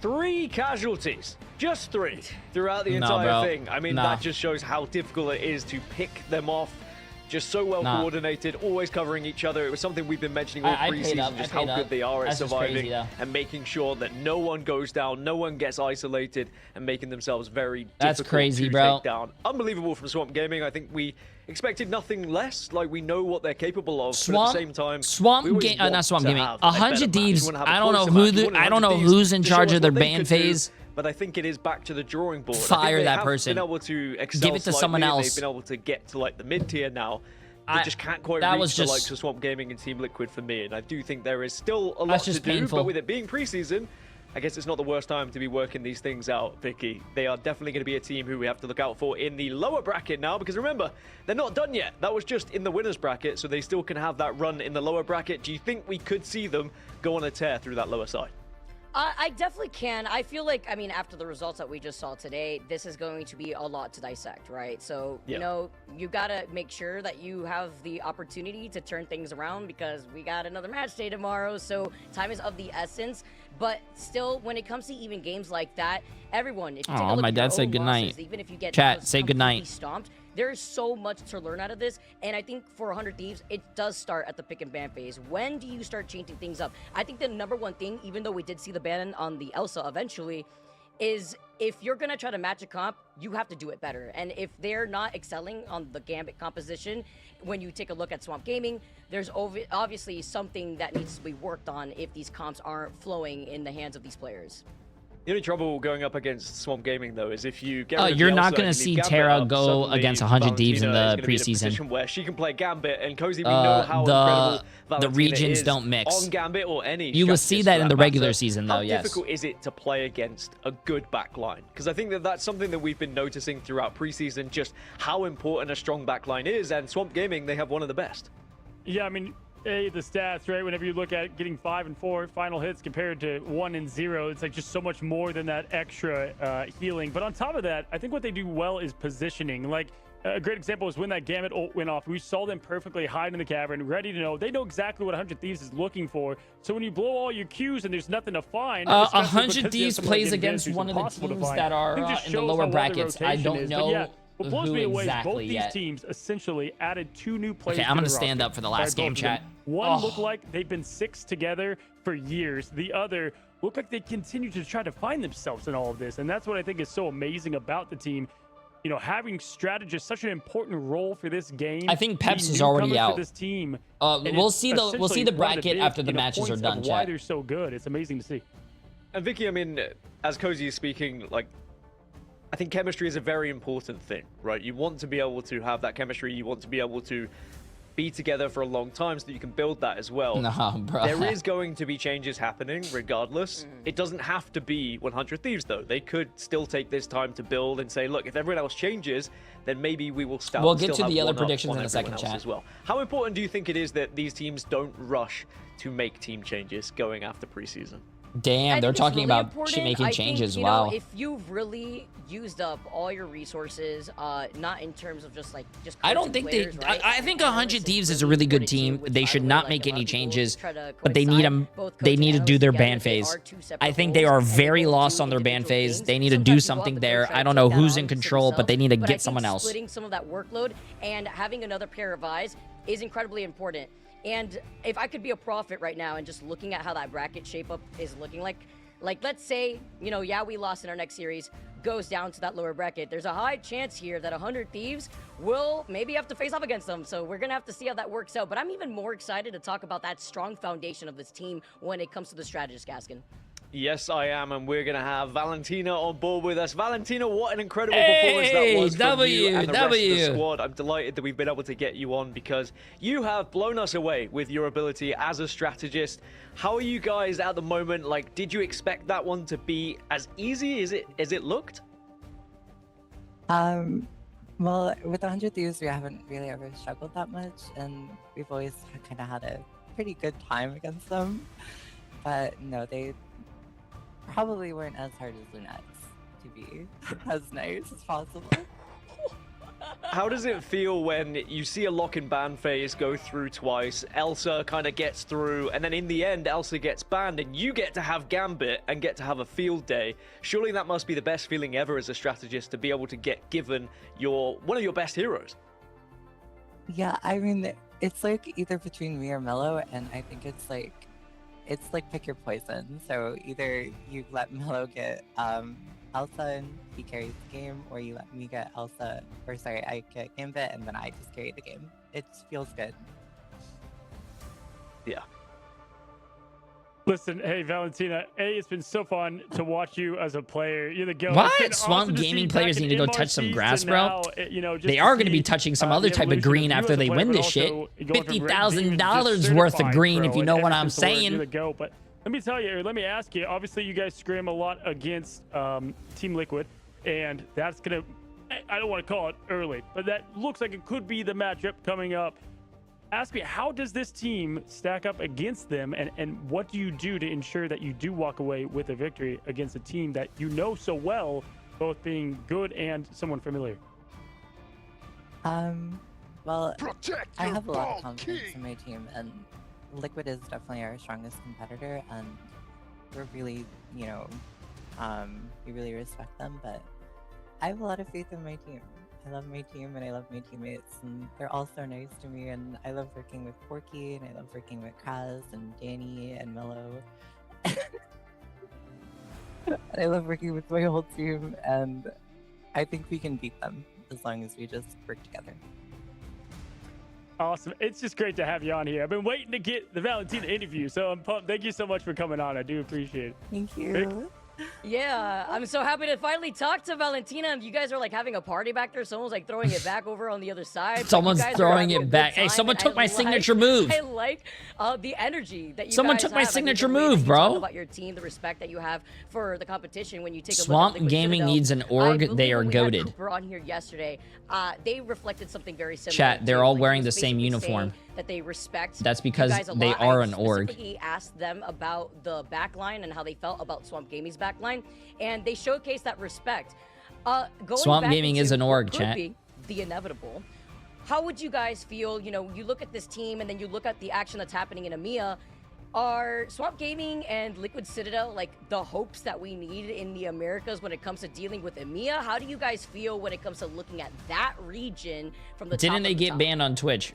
3 casualties, just 3 throughout the No, entire bro. thing. I mean, Nah. that just shows how difficult it is to pick them off. Just so well Nah. coordinated, always covering each other. It was something we've been mentioning all I paid up, preseason, I just how paid up. good they are at That's just crazy, surviving though. and making sure that no one goes down, no one gets isolated, and making themselves very That's difficult crazy, to bro. take down. Unbelievable from Swamp Gaming. I think we expected nothing less. Like, we know what they're capable of, but at the same time, we always want not Swamp to Gaming. have a better 100 match. We Thieves. wanna have a I don't know closer who match. We want I don't 100 know Thieves who's in to show charge us of their what they ban could do, phase. but I think it is back to the drawing board. I think Fire they that have person. Been able to excel Give it to slightly, someone and else. They've been able to get to like the mid tier now. They just can't quite that reach was the just- likes of Swamp Gaming and Team Liquid for me. And I do think there is still a lot That's to just do. painful. But with it being preseason, I guess it's not the worst time to be working these things out, Vicky. They are definitely going to be a team who we have to look out for in the lower bracket now, because remember, they're not done yet. That was just in the winners bracket, so they still can have that run in the lower bracket. Do you think we could see them go on a tear through that lower side? I definitely can. I feel like, I mean, after the results that we just saw today, this is going to be a lot to dissect, right? So, you know, you got to make sure that you have the opportunity to turn things around because we got another match day tomorrow. So, time is of the essence. But still, when it comes to even games like that, everyone, if you take a look my at dad your said own good losses, night. even if you get Chat, say good completely night. stomped, there is so much to learn out of this, and I think for 100 Thieves, it does start at the pick and ban phase. When do you start changing things up? I think the number one thing, even though we did see the ban on the Elsa eventually, is if you're gonna try to match a comp, you have to do it better. And if they're not excelling on the Gambit composition, when you take a look at Swamp Gaming, there's obviously something that needs to be worked on if these comps aren't flowing in the hands of these players. The only trouble going up against Swamp Gaming, though, is if you get Oh, rid of you're the not Elsa gonna and see leave Gambit Terra up, go suddenly against 100 Thieves in Valentina the is gonna be in a preseason. position where she can play Gambit, and Cozy, we know how the incredible Valentina regions is don't mix. on Gambit or any You will see strategist that for in the matter. regular season, though, How yes. difficult is it to play against a good backline? Because I think that that's something that we've been noticing throughout preseason, just how important a strong backline is, and Swamp Gaming, they have one of the best. Yeah, I mean, the stats, right? Whenever you look at getting 5 and 4 final hits compared to 1 and 0, it's like just so much more than that extra healing. But on top of that, I think what they do well is positioning. Like, a great example is when that Gambit ult went off. We saw them perfectly hide in the cavern, ready to know. They know exactly what 100 Thieves is looking for. So when you blow all your Qs and there's nothing to find, 100 Thieves plays against one of the teams that are in the lower brackets. I don't know what blows who me away is both exactly these yet. teams essentially added 2 new players. Okay, I'm to gonna their stand roster. up for the last Right, game, both of them. chat. One Oh. looked like they've been 6 together for years. The other looked like they continue to try to find themselves in all of this, and that's what I think is so amazing about the team. You know, having strategists such an important role for this game. I think Peps The is already newcomers out. for this team. and We'll it's see the essentially one of bracket big, after the you know, matches are points done, of why chat. they're so good. It's amazing to see. And Vicky, I mean, as Cozy is speaking, like, I think chemistry is a very important thing, right? You want to be able to have that chemistry. You want to be able to be together for a long time so that you can build that as well. Nah, bro. There is going to be changes happening regardless. It doesn't have to be 100 Thieves, though. They could still take this time to build and say, look, if everyone else changes, then maybe we will start. We'll get still to the have other one up predictions on in a second, everyone else chat. as well. How important do you think it is that these teams don't rush to make team changes going after preseason? Damn, they're think it's talking really about important. making I changes. think, you know, Wow. if you've really used up all your resources, not in terms of just I don't coaching think players, they. right? I think And 100 analysts, Thieves it's is a really really good important too, team. which, They by should the way, not like, make a lot any of people changes, try to but they need coincide them. both They coach need to and do analysts their together. ban They phase. are two separate I think they roles, are and they very both lost do on their ban individual phase. things. They need to Sometimes do people have something the there. coach try I to don't take know that who's on in to control, but themselves, they need to but I get think someone else. splitting some of that workload and having another pair of eyes is incredibly important. And if I could be a prophet right now and just looking at how that bracket shape up is looking like let's say, you know, yeah, we lost in our next series, goes down to that lower bracket. There's a high chance here that 100 Thieves will maybe have to face off against them. So we're going to have to see how that works out. But I'm even more excited to talk about that strong foundation of this team when it comes to the strategist, Gaskin. Yes, I am, and we're going to have Valentina on board with us. Valentina, what an incredible performance that was from you and the rest of the squad. I'm delighted that we've been able to get you on because you have blown us away with your ability as a strategist. How are you guys at the moment? Like, did you expect that one to be as easy as it looked? Well, with 100 Thieves, we haven't really ever struggled that much, and we've always kind of had a pretty good time against them. But no, they probably weren't as hard as Lunettes to be as nice as possible. How does it feel when you see a lock and ban phase go through twice, Elsa kind of gets through, and then in the end, Elsa gets banned, and you get to have Gambit and get to have a field day? Surely that must be the best feeling ever as a strategist, to be able to get given one of your best heroes. Yeah, I mean, it's like either between me or Mello, and I think it's like pick your poison. So either you let Mello get Elsa and he carries the game, or you let me get Elsa, or sorry, I get Gambit and then I just carry the game. It feels good. Yeah. Listen, hey Valentina, it's been so fun to watch you as a player. You're the GOAT. What? Swamp Gaming players need to go touch some grass, bro. They are going to be touching some other type of green after they win this shit. $50,000 worth of green, if you know what I'm saying. But let me tell you, let me ask you. Obviously, you guys scrim a lot against Team Liquid, and that's gonna. I don't want to call it early, but that looks like it could be the matchup coming up. Ask me, how does this team stack up against them, and what do you do to ensure that you do walk away with a victory against a team that you know so well, both being good and someone familiar? Well, I have a lot of confidence in my team, and Liquid is definitely our strongest competitor, and we're really, you know, we really respect them, but I have a lot of faith in my team. I love my team and I love my teammates, and they're all so nice to me, and I love working with Porky, and I love working with Kaz and Danny and Mello. I love working with my whole team, and I think we can beat them as long as we just work together. Awesome. It's just great to have you on here. I've been waiting to get the Valentina interview, so I'm pumped. Thank you so much for coming on. I do appreciate it. Thank you. Yeah, I'm so happy to finally talk to Valentina. You guys are like having a party back there. Someone's like throwing it back over on the other side. Someone's throwing it back. Hey, someone took my signature move. I like the energy that you Someone guys took my have. signature I mean, the way move, that you talk bro. About your team, the respect that you have for the competition when you take a Swamp look at Liquid Gaming Citadel. needs an I org. believe They are when we had goated. Cooper on here yesterday, they reflected something very similar. Chat, they're too. all Like, he wearing was the same basically uniform. saying that they respect That's you because guys a they lot. are I an org. specifically asked them about the backline and how they felt about Swamp Gaming's backline, and they showcased that respect. Going Swamp back Gaming into is an org, what could chat. be the inevitable. How would you guys feel? You know, you look at this team and then you look at the action that's happening in EMEA. Are Swamp Gaming and Liquid Citadel like the hopes that we need in the Americas when it comes to dealing with EMEA? How do you guys feel when it comes to looking at that region from the top Didn't of they the get top? banned on Twitch?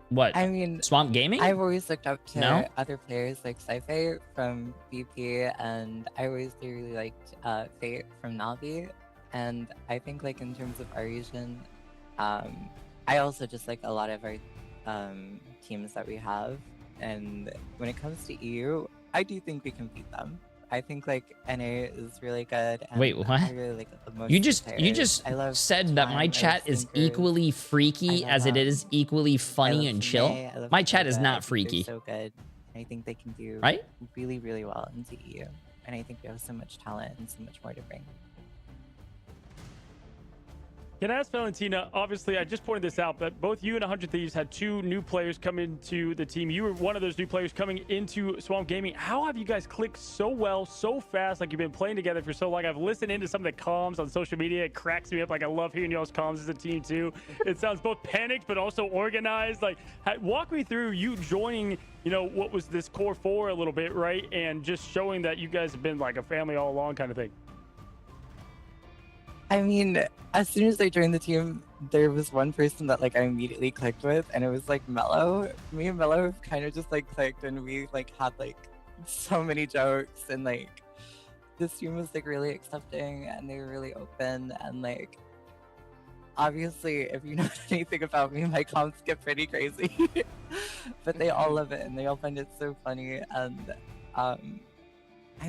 What? I mean, Swamp Gaming? I've always looked up to No? other players like Sci-Fi from VP, and I always really liked Fate from Navi. And I think like in terms of our region, I also just like a lot of our teams that we have. And when it comes to EU, I do think we can beat them. I think like NA is really good. And Wait, what? I really like most You of the just players. I love said that my Time, I chat love is Stinker, equally freaky I as love, it is equally funny and chill. May, I love My chat is Nova. I not think they're freaky. so good. I think they can do Right? really, really well into EU. And I think we have so much talent and so much more to bring. Can I ask Valentina, obviously, I just pointed this out, but both you and 100 Thieves had 2 new players come into the team. You were one of those new players coming into Swamp Gaming. How have you guys clicked so well, so fast, like you've been playing together for so long? I've listened into some of the comms on social media. It cracks me up. Like, I love hearing y'all's comms as a team, too. It sounds both panicked, but also organized. Like, walk me through you joining, you know, what was this core 4 a little bit, right? And just showing that you guys have been like a family all along kind of thing. I mean, as soon as I joined the team, there was one person that like I immediately clicked with, and it was like Mello. Me and Mello kind of just like clicked, and we like had like so many jokes, and like this team was like really accepting, and they were really open, and like obviously, if you know anything about me, my comms get pretty crazy, but they all love it, and they all find it so funny, and I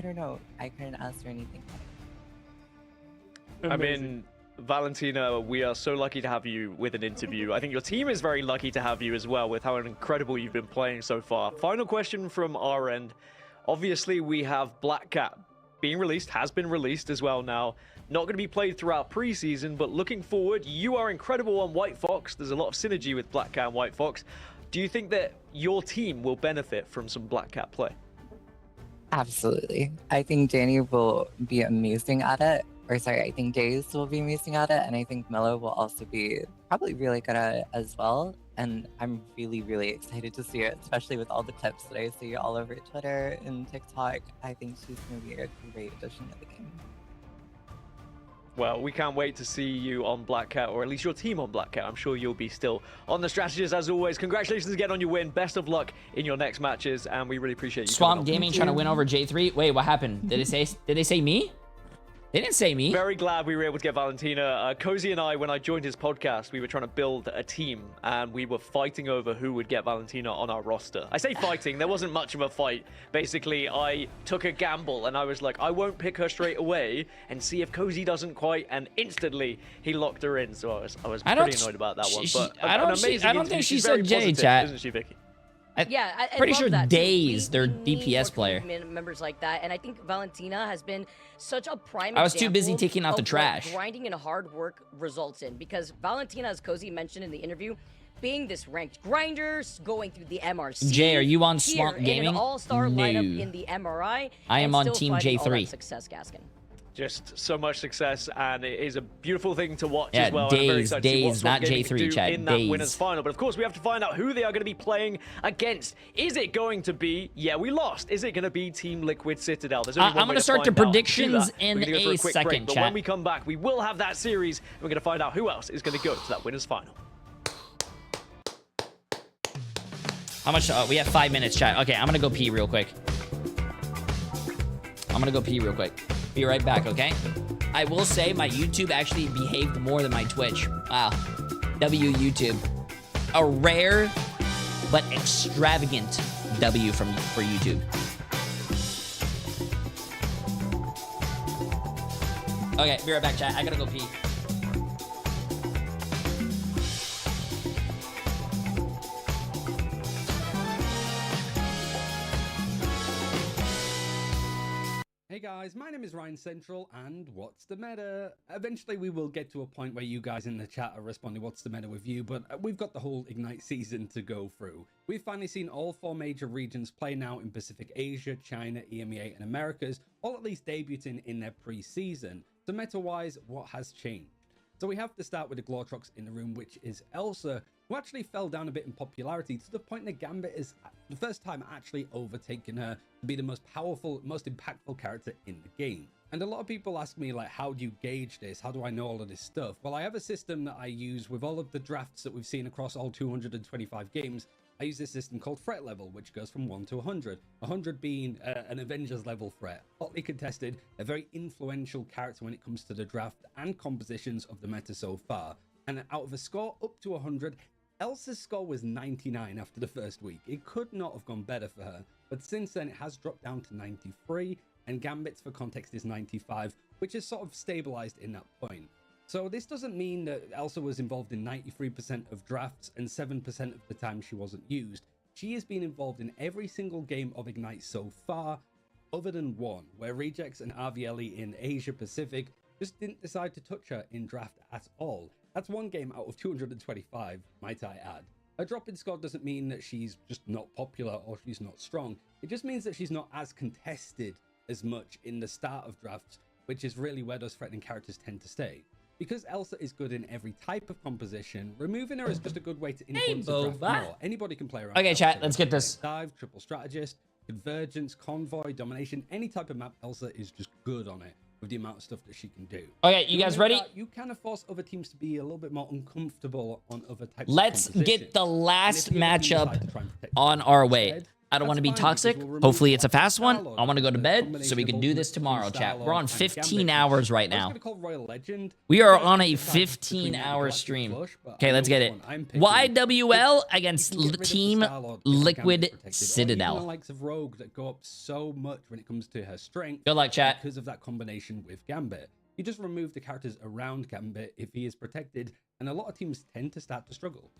don't know, I couldn't ask for anything better. I mean, Valentina, we are so lucky to have you with an interview. I think your team is very lucky to have you as well with how incredible you've been playing so far. Final question from our end. Obviously, we have Black Cat being released, has been released as well now. Not going to be played throughout preseason, but looking forward, you are incredible on White Fox. There's a lot of synergy with Black Cat and White Fox. Do you think that your team will benefit from some Black Cat play? Absolutely. I think Danny will be amazing at it. Or sorry, I think Days will be amazing at it, and I think Mello will also be probably really good at it as well. And I'm really, really excited to see it, especially with all the clips that I see all over Twitter and TikTok. I think she's going to be a great addition to the game. Well, we can't wait to see you on Black Cat, or at least your team on Black Cat. I'm sure you'll be still on the strategist as always. Congratulations again on your win. Best of luck in your next matches, and we really appreciate you. Swamp Gaming trying to win over Jay3. Wait, what happened? Did they say me? They didn't say me. Very glad we were able to get Valentina. Cozy and I, when I joined his podcast, we were trying to build a team, and we were fighting over who would get Valentina on our roster. I say fighting, there wasn't much of a fight. Basically, I took a gamble, and I was like, I won't pick her straight away and see if Cozy doesn't quite, and instantly he locked her in. So I was pretty annoyed about that one. But I don't think she said Jay, chat. Isn't she, Vicky? I pretty love sure that. Days, We their need DPS more player. members like that, and I think Valentina has been such a prime. I was too busy example taking out the of what trash. grinding and hard work results in, because Valentina, as Cozy mentioned in the interview, being this ranked grinder, going through the MRC. Jay, are you on here Swamp in Gaming? an all-star No. lineup in the MRI. I am and on still Team finding all that Jay3. Success, Gaskin. Just so much success, and it is a beautiful thing to watch Yeah, as well. And I'm very Days, excited to see what Days, Swamp not Gaming Jay3 can do chat, in that Days. winners final. But of course, we have to find out who they are going to be playing against. Is it going to be? Yeah, we lost. Is it going to be Team Liquid Citadel? There's only one I'm way going to start the find out. predictions To do that, in we're gonna go for a quick second, break, but chat. when we come back, we will have that series. We're going to find out who else is going to go to that winners final. How much? We have 5 minutes, chat. Okay, I'm going to go pee real quick. Be right back, okay? I will say my YouTube actually behaved more than my Twitch. Wow. W YouTube. A rare but extravagant W for YouTube. Okay, be right back, chat. I gotta go pee. Hey guys, my name is Ryan Central, and what's the meta? Eventually we will get to a point where you guys in the chat are responding what's the meta with you, but we've got the whole Ignite season to go through. We've finally seen all 4 major regions play now in Pacific Asia, China, EMEA, and Americas, all at least debuting in their pre-season. So meta-wise, what has changed? So we have to start with the Glortrox in the room, which is Elsa, who actually fell down a bit in popularity to the point that Gambit is the first time actually overtaken her to be the most powerful, most impactful character in the game. And a lot of people ask me, like, how do you gauge this? How do I know all of this stuff? Well, I have a system that I use with all of the drafts that we've seen across all 225 games. I use this system called threat level, which goes from 1 to 100. 100 being an Avengers level threat, hotly contested, a very influential character when it comes to the draft and compositions of the meta so far. And out of a score up to 100, Elsa's score was 99 after the first week. It could not have gone better for her, but since then it has dropped down to 93, and Gambit's for context is 95, which is sort of stabilized in that point. So this doesn't mean that Elsa was involved in 93% of drafts and 7% of the time she wasn't used. She has been involved in every single game of Ignite so far, other than one, where Rejects and RVLE in Asia Pacific just didn't decide to touch her in draft at all. That's one game out of 225, might I add. A drop in score doesn't mean that she's just not popular or she's not strong. It just means that she's not as contested as much in the start of drafts, which is really where those threatening characters tend to stay. Because Elsa is good in every type of composition, removing her is just a good way to influence the draft more. Anybody can play around. Okay, Elsa. chat, let's get this. Dive, triple strategist, convergence, convoy, domination, any type of map, Elsa is just good on it with the amount of stuff that she can do. Okay, you guys ready? You kind of force other teams to be a little bit more uncomfortable on other types Let's of compositions. get the last And if the other team matchup decide to try and protect on the our way. instead, I don't want to be that's fine, toxic. because we'll Hopefully remove it's a fast one. Star-Lord, I want to go to the bed so combination we of can do ultimate this tomorrow, chat. Star-Lord We're on and 15 Gambit. hours right I was now. gonna call Royal Legend. We are But on I a decided between that and 15-hour Galactic stream. Flush, but Okay, I let's know get which it. one I'm picking. YWL You against can get rid of the Team Star-Lord if Liquid Gambit's protected, or even the Citadel. likes of Rogue that go up so much when it comes to her strength. Good luck, chat. Because of that combination with Gambit. You just remove the characters around Gambit if he is protected, and a lot of teams tend to start to struggle.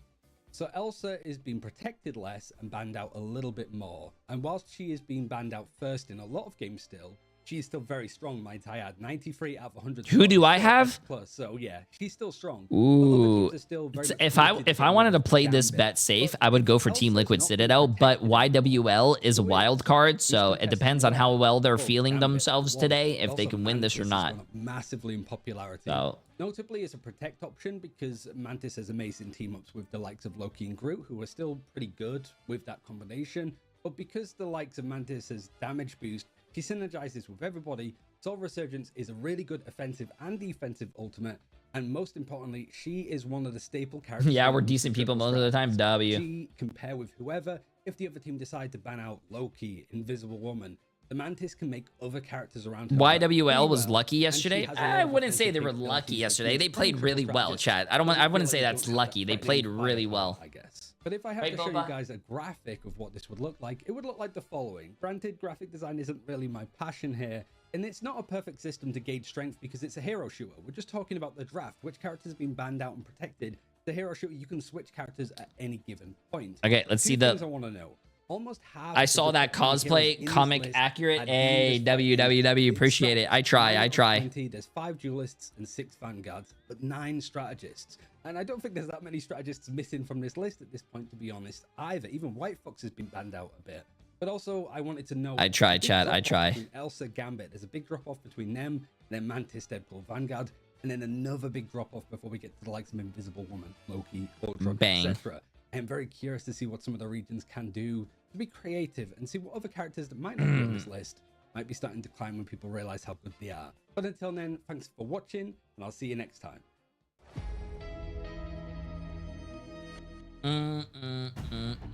So Elsa is being protected less and banned out a little bit more. And whilst she is being banned out first in a lot of games still, she is still very strong, might I add. 93 out of 100. Who do I have? Plus, so yeah, she's still strong. Ooh. Very much If I committed wanted to play Gambit. this bet safe, I would go for Team Liquid Citadel, but YWL is a wild card, so it depends on how well they're feeling themselves today, if they can win this or not. Massively in popularity. So Notably, it's a protect option because Mantis has amazing team-ups with the likes of Loki and Groot, who are still pretty good with that combination. But because the likes of Mantis has damage boost, she synergizes with everybody. Soul Resurgence is a really good offensive and defensive ultimate. And most importantly, she is one of the staple characters. yeah, we're decent people most of the time. W. She can pair with whoever. If the other team decide to ban out Loki, Invisible Woman, the Mantis can make other characters around her. YWL was well, lucky and she yesterday. has a lot I of wouldn't say offensive they were capabilities lucky like yesterday. being They played really well, strategist. chat. I wouldn't say that's lucky. They played really well. I guess. But if I had to show you guys a graphic of what this would look like, it would look like the following. Granted, graphic design isn't really my passion here, and it's not a perfect system to gauge strength because it's a hero shooter. We're just talking about the draft, which characters have been banned out and protected. The hero shooter, you can switch characters at any given point. Okay, let's see things the. I want to know. Almost half I saw that cosplay comic accurate. Hey, WWW, appreciate it. I try. 20, there's 5 duelists and 6 vanguards, but 9 strategists. And I don't think there's that many strategists missing from this list at this point, to be honest, either. Even White Fox has been banned out a bit. But also, I wanted to know... I try, chat. I try. Between Elsa, Gambit, there's a big drop-off between them, then Mantis, Deadpool, Vanguard, and then another big drop-off before we get to the likes of Invisible Woman, Loki, Ultra, Bang. etc. I'm very curious to see what some of the regions can do to be creative and see what other characters that might not be on this list might be starting to climb when people realize how good they are. But until then, thanks for watching, and I'll see you next time.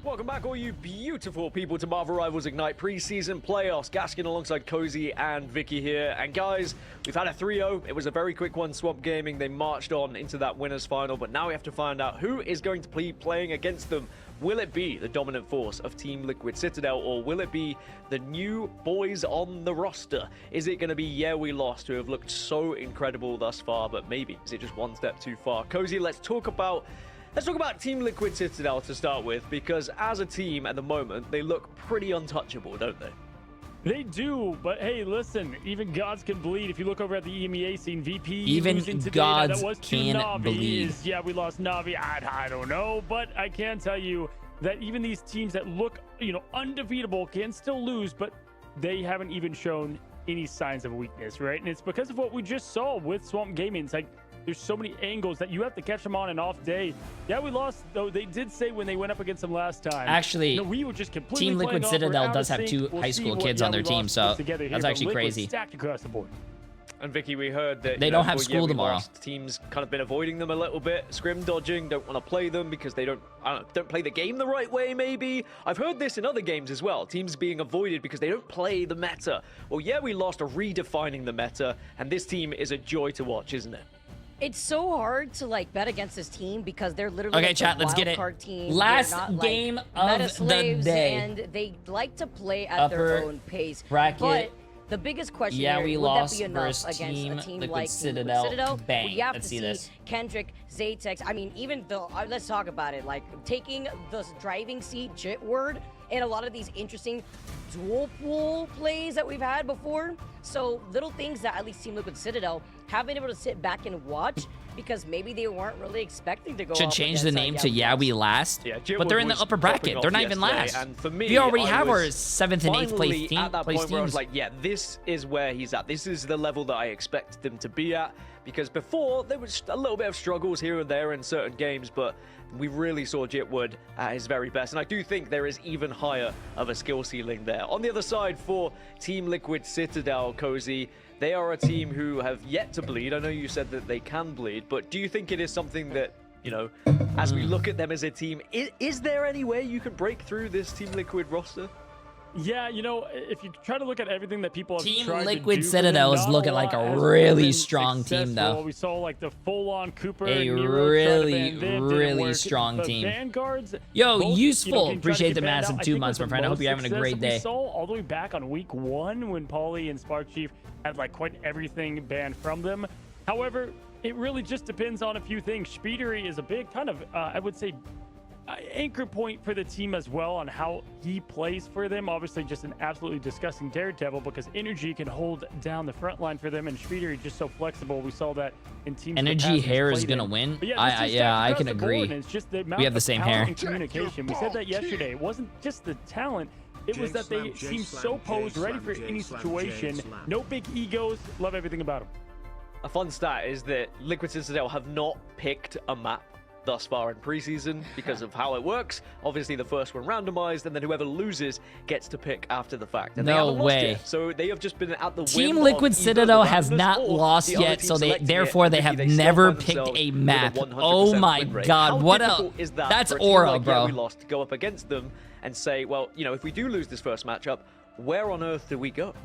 Welcome back, all you beautiful people, to Marvel Rivals Ignite preseason playoffs. Gaskin alongside Cozy and Vicky here. And guys, we've had a 3-0. It was a very quick one. Swamp Gaming, they marched on into that winners final, but now we have to find out who is going to be playing against them. Will it be the dominant force of Team Liquid Citadel, or will it be the new boys on the roster? Is it going to be Yeah We Lost, who have looked so incredible thus far, but maybe is it just one step too far? Cozy, let's talk about Team Liquid Citadel to start with, because as a team at the moment, they look pretty untouchable, don't they? They do, but hey, listen, even gods can bleed. If you look over at the EMEA scene, VP Even losing today, gods that was to can Na'Vi bleed. Yeah, we lost Na'Vi. I don't know, but I can tell you that even these teams that look, undefeatable can still lose, but they haven't even shown any signs of weakness, right? And it's because of what we just saw with Swamp Gaming. It's like, there's so many angles that you have to catch them on an off day. Yeah, we lost, though. They did say when they went up against them last time. Actually, we were just completely Team Liquid playing off. We're Citadel out does of have sync. 2 We'll high see school what kids Yeah on their We team, Lost so puts together here, that's but actually Liquid crazy. stacked across the board. And Vicky, we heard that They don't have for school We tomorrow. Lost, teams kind of been avoiding them a little bit, scrim dodging, don't want to play them because they don't play the game the right way. Maybe I've heard this in other games as well. Teams being avoided because they don't play the meta. Well, Yeah We Lost are redefining the meta, and this team is a joy to watch, isn't it? It's so hard to bet against this team because they're literally Okay, like chat, the let's get wild it. card team. Last They're not, game meta of the slaves, day. and they like to play at Upper their own pace. bracket. But the biggest question Yeah here, We would that Lost be enough versus against Team a team Liquid like Citadel. Team Liquid Citadel? Bang. We have Let's to see see this. Kendrick, Zaytex. I mean, even though, let's talk about it. Like, taking the driving seat JIT word in a lot of these interesting dual pool plays that we've had before. So little things that at least Team Liquid Citadel have been able to sit back and watch because maybe they weren't really expecting to go Should up change the against, name to Yeah We Last. Yeah, but they're in the upper bracket. They're not even last. And for me, we already I have our was 7th and 8th place finally team. at that point where I was like, yeah, this is where he's at. This is the level that I expected them to be at. Because before, there was a little bit of struggles here and there in certain games, but we really saw Jitwood at his very best. And I do think there is even higher of a skill ceiling there. On the other side, for Team Liquid Citadel, Cozy, they are a team who have yet to bleed. I know you said that they can bleed, but do you think it is something that, you know, as we look at them as a team, is there any way you can break through this Team Liquid roster? Yeah, you know, if you try to look at everything that people have Team tried Liquid to do Citadel for is them, looking not like lot a has really been strong team, successful. though. We saw like the full-on Cooper, A Nero really strong team. Vanguards, Yo, both, useful. can try to Appreciate get the banned massive out. I 2 think months, with my friend. I hope the you're most having a great success day. we saw all the way back on week 1 when Pauly and Spark Chief had like quite everything banned from them. However, it really just depends on a few things. Speedery is a big kind of, I would say, anchor point for the team as well on how he plays for them. Obviously, just an absolutely disgusting daredevil because Energy can hold down the front line for them, and Speedery just so flexible. We saw that in teams. Energy Hair is gonna win. I can agree. It's just the amount We have the of same talent hair. and communication. We said that yesterday. It wasn't just the talent. It was that they seem so posed, ready for any situation. No big egos. Love everything about them. A fun stat is that Liquid Citadel have not picked a map thus far in preseason because of how it works. Obviously, the first one randomized, and then whoever loses gets to pick after the fact. And they No haven't lost way. yet. So they have just been at the Team whim Liquid of either Citadel the has randomness not or lost the other yet, team so selecting it, therefore and they have maybe still never find picked themselves a with map. 100% Oh my win rate. god, How what a difficult is that that's for a team aura, like bro. We lost to go up against them and say, well, you know, if we do lose this first matchup, where on earth do we go?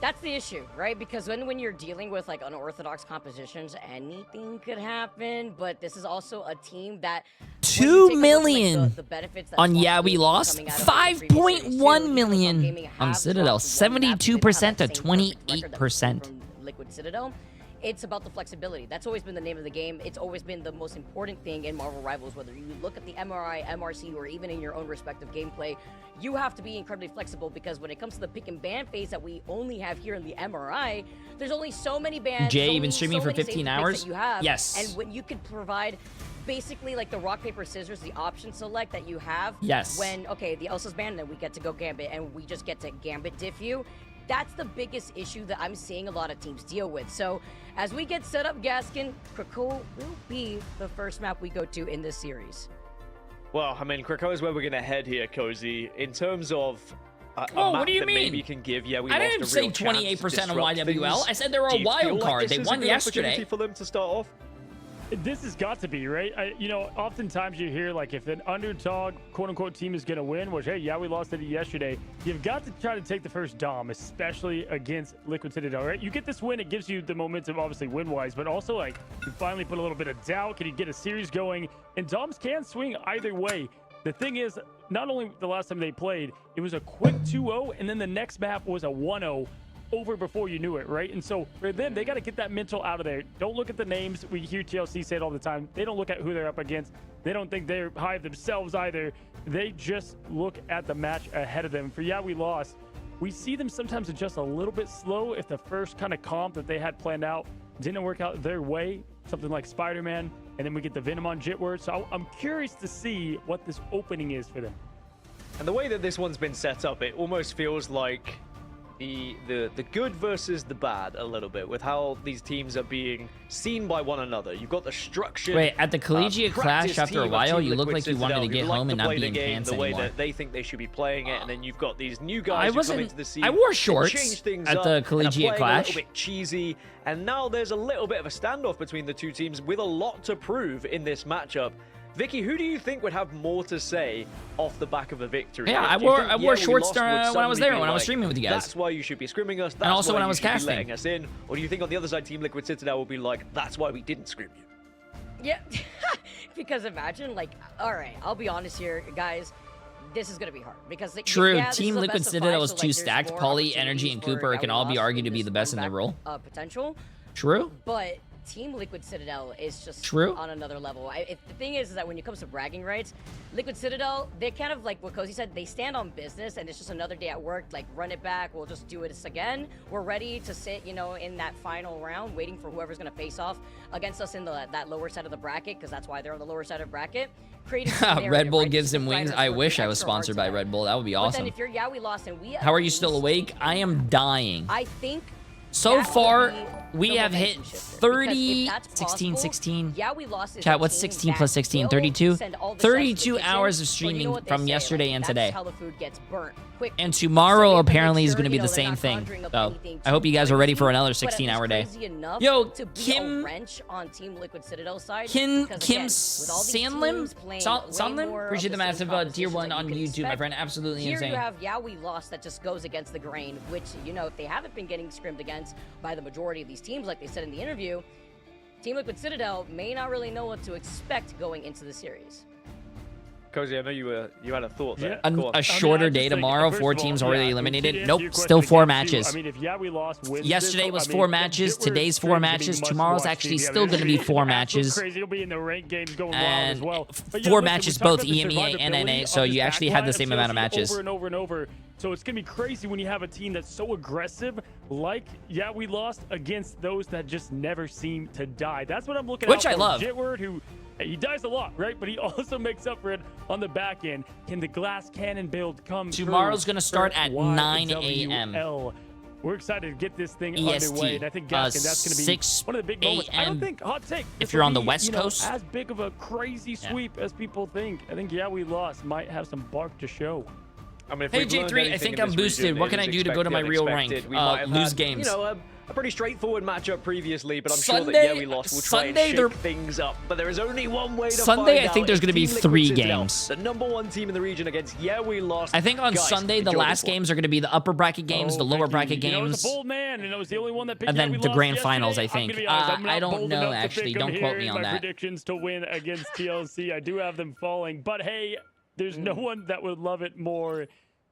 That's the issue, right? Because when you're dealing with like unorthodox compositions, anything could happen. But this is also a team that 2 million the benefits on Yeah We Lost, 5.1 million on Citadel, 72% to 28%. Liquid Citadel. It's about the flexibility. That's always been the name of the game. It's always been the most important thing in Marvel Rivals, whether you look at the MRI, MRC, or even in your own respective gameplay. You have to be incredibly flexible because when it comes to the pick and ban phase that we only have here in the MRI, there's only so many bans. Jay, only you've been streaming so for many 15 safety picks hours? that you have. Yes. And when you could provide basically like the rock, paper, scissors, the option select that you have. Yes. When, okay, the Elsa's banned, then we get to go Gambit, and we just get to Gambit diff you. That's the biggest issue that I'm seeing a lot of teams deal with. So as we get set up, Gaskin, Krakow will be the first map we go to in this series. Well, I mean, Krakow is where we're going to head here, Cozy. In terms of a Oh, map what do you that mean? maybe can give, yeah, we I lost didn't a say real chance to 28% on disrupt YWL. things. I said they were a Do you wild feel like card. this They is a won good opportunity yesterday. for them to start off? This has got to be, right? You know, oftentimes you hear, like, if an underdog, quote-unquote, team is going to win, which, hey, yeah, we lost it yesterday, you've got to try to take the first dom, especially against Liquid Citadel, right? You get this win, it gives you the momentum, obviously, win-wise, but also, like, you finally put a little bit of doubt. Can you get a series going? And doms can swing either way. The thing is, not only the last time they played, it was a quick 2-0, and then the next map was a 1-0. Over before you knew it, right? And so for them, they got to get that mental out of there. Don't look at the names. We hear TLC say it all the time. They don't look at who they're up against. They don't think they're high of themselves either. They just look at the match ahead of them. For Yeah We Lost, we see them sometimes adjust a little bit slow if the first kind of comp that they had planned out didn't work out their way, something like Spider-Man, and then we get the Venom on Jitward. So I'm curious to see what this opening is for them. And the way that this one's been set up, it almost feels like the good versus the bad a little bit with how these teams are being seen by one another. You've got the structure. Wait, at the collegiate clash after a while, you look like you wanted to get home and not be in pants the way anymore. that they think they should be playing it, and then you've got these new guys who come into the scene. I wore and shorts change things at up the and are collegiate playing clash. a little bit cheesy, and now there's a little bit of a standoff between the two teams with a lot to prove in this matchup. Vicky, who do you think would have more to say off the back of a victory? Yeah, Do you think, I wore we shorts lost would when I was suddenly there, be when I was like, streaming with you guys. That's why you should be scrimming us. That's And also why when I you was should be casting. letting us in. Or do you think on the other side, Team Liquid Citadel will be like, that's why we didn't scrim you? Yeah, because imagine, like, all right, I'll be honest here, guys. This is going to be hard because True, yeah, this Team is a Liquid best of Citadel five, is so, too like, stacked. there's more Pauly, Energy, and opportunities Cooper for can Yeah all We be Lost argued to with be this the best in their comeback, role. potential. True. But Team Liquid Citadel is just True. on another level. The thing is that when it comes to bragging rights, Liquid Citadel, they're kind of like what Cozy said, they stand on business and it's just another day at work, like run it back, we'll just do this again. We're ready to sit, you know, in that final round, waiting for whoever's going to face off against us in that lower side of the bracket, because that's why they're on the lower side of bracket. Red Bull gives him wings. I wish I was sponsored by Red Bull. That would be But awesome. then if you're we lost and we How are you still awake? I am dying. I think So that far, would be we the have hit momentum shifter. 30, Because if that's 16, possible, 16. we lost is Chat, a what's team 16 that plus 16? will 32? send all the 32 shots to the hours kitchen, of but streaming you know what they from say, yesterday like, and that's today. how the food gets burnt quick. And tomorrow have to make apparently is sure, going to be you know, the they're same not thing. conjuring up So anything I hope too you guys are ready for crazy, another but at 16-hour least day. crazy enough Yo, to be Kim- a wrench on Team Liquid Citadel side. Kim because, Kim again, with all these Sandlim? teams playing way Sandlim? more of Appreciate the same massive tier compositions 1 that on you could YouTube, my expect. friend. Absolutely Here insane. you have we lost that just goes against the grain, which, you know, if they haven't been getting scrimmed against by the majority of these teams, like they said in the interview, Team Liquid Citadel may not really know what to expect going into the series. Cozy, I know you had a thought there. A, Go on. a shorter day tomorrow. 4 teams already eliminated. Nope, still 4 matches. I mean, if we lost wins Yesterday this, was I 4 mean, matches. Jitward Today's 4 stream's gonna be matches. must Tomorrow's watch actually TV. I still mean, going to be it's 4 absolute matches. Crazy. It'll be in the ranked games going wild And as well. But 4 listen, matches, we talked both about the EMEA and survivability NA. of So this you actually have the backline same of amount of CLC matches. Over and over and over. So it's going to be crazy when you have a team that's so aggressive, like, we lost against those that just never seem to die. That's what I'm looking Which out I for. love. Jitward, who he dies a lot, right? But he also makes up for it on the back end. Can the glass cannon build come Tomorrow's going gonna to start at 9 a.m. We're excited to get this thing EST, underway, and I think Gaskin, that's going to be 6 one of the big moments. I don't a.m. think, hot take, if this you're will on the be, West you know, Coast. as big of a crazy sweep as people think. I think we lost might have some bark to show. I mean, if Hey, we've learned J3, I anything think in I'm this boosted. region, What it can I is do to go to my expect the real rank? unexpected. We might have Lose had, games. You know, a pretty straightforward matchup previously, but I'm sure Sunday- that we lost. We'll try Sunday and there- shake things up. But there is only one way to Sunday, find I think out. there's gonna be Team Liquid 3 Citadel, games. The #1 team in the region against we lost. I think on Guys, Sunday, the enjoy last this one. games are going to be the upper bracket games, the lower bracket You know, games, it's a bold man, and I was the only one that picked and then we the lost grand yesterday. finals, I I'm think. gonna be honest, I'm not I don't bold know, enough to actually. pick them Don't quote here me in on my that. predictions to win against TLC. I do have them falling, but hey, there's no one that would love it more.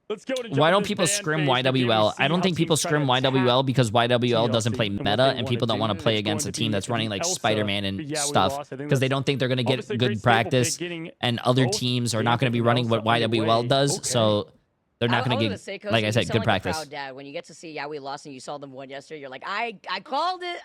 Let's go to Why don't people scrim YWL? I don't think people scrim YWL because YWL doesn't play meta and people don't want to play against a team that's running like Spider-Man and stuff because they don't think they're going to get good practice, and other teams are not going to be running what YWL does, so they're not going to get, like I said, good practice. Proud dad, when you get to see we lost and you saw them win yesterday, you're like, I called it,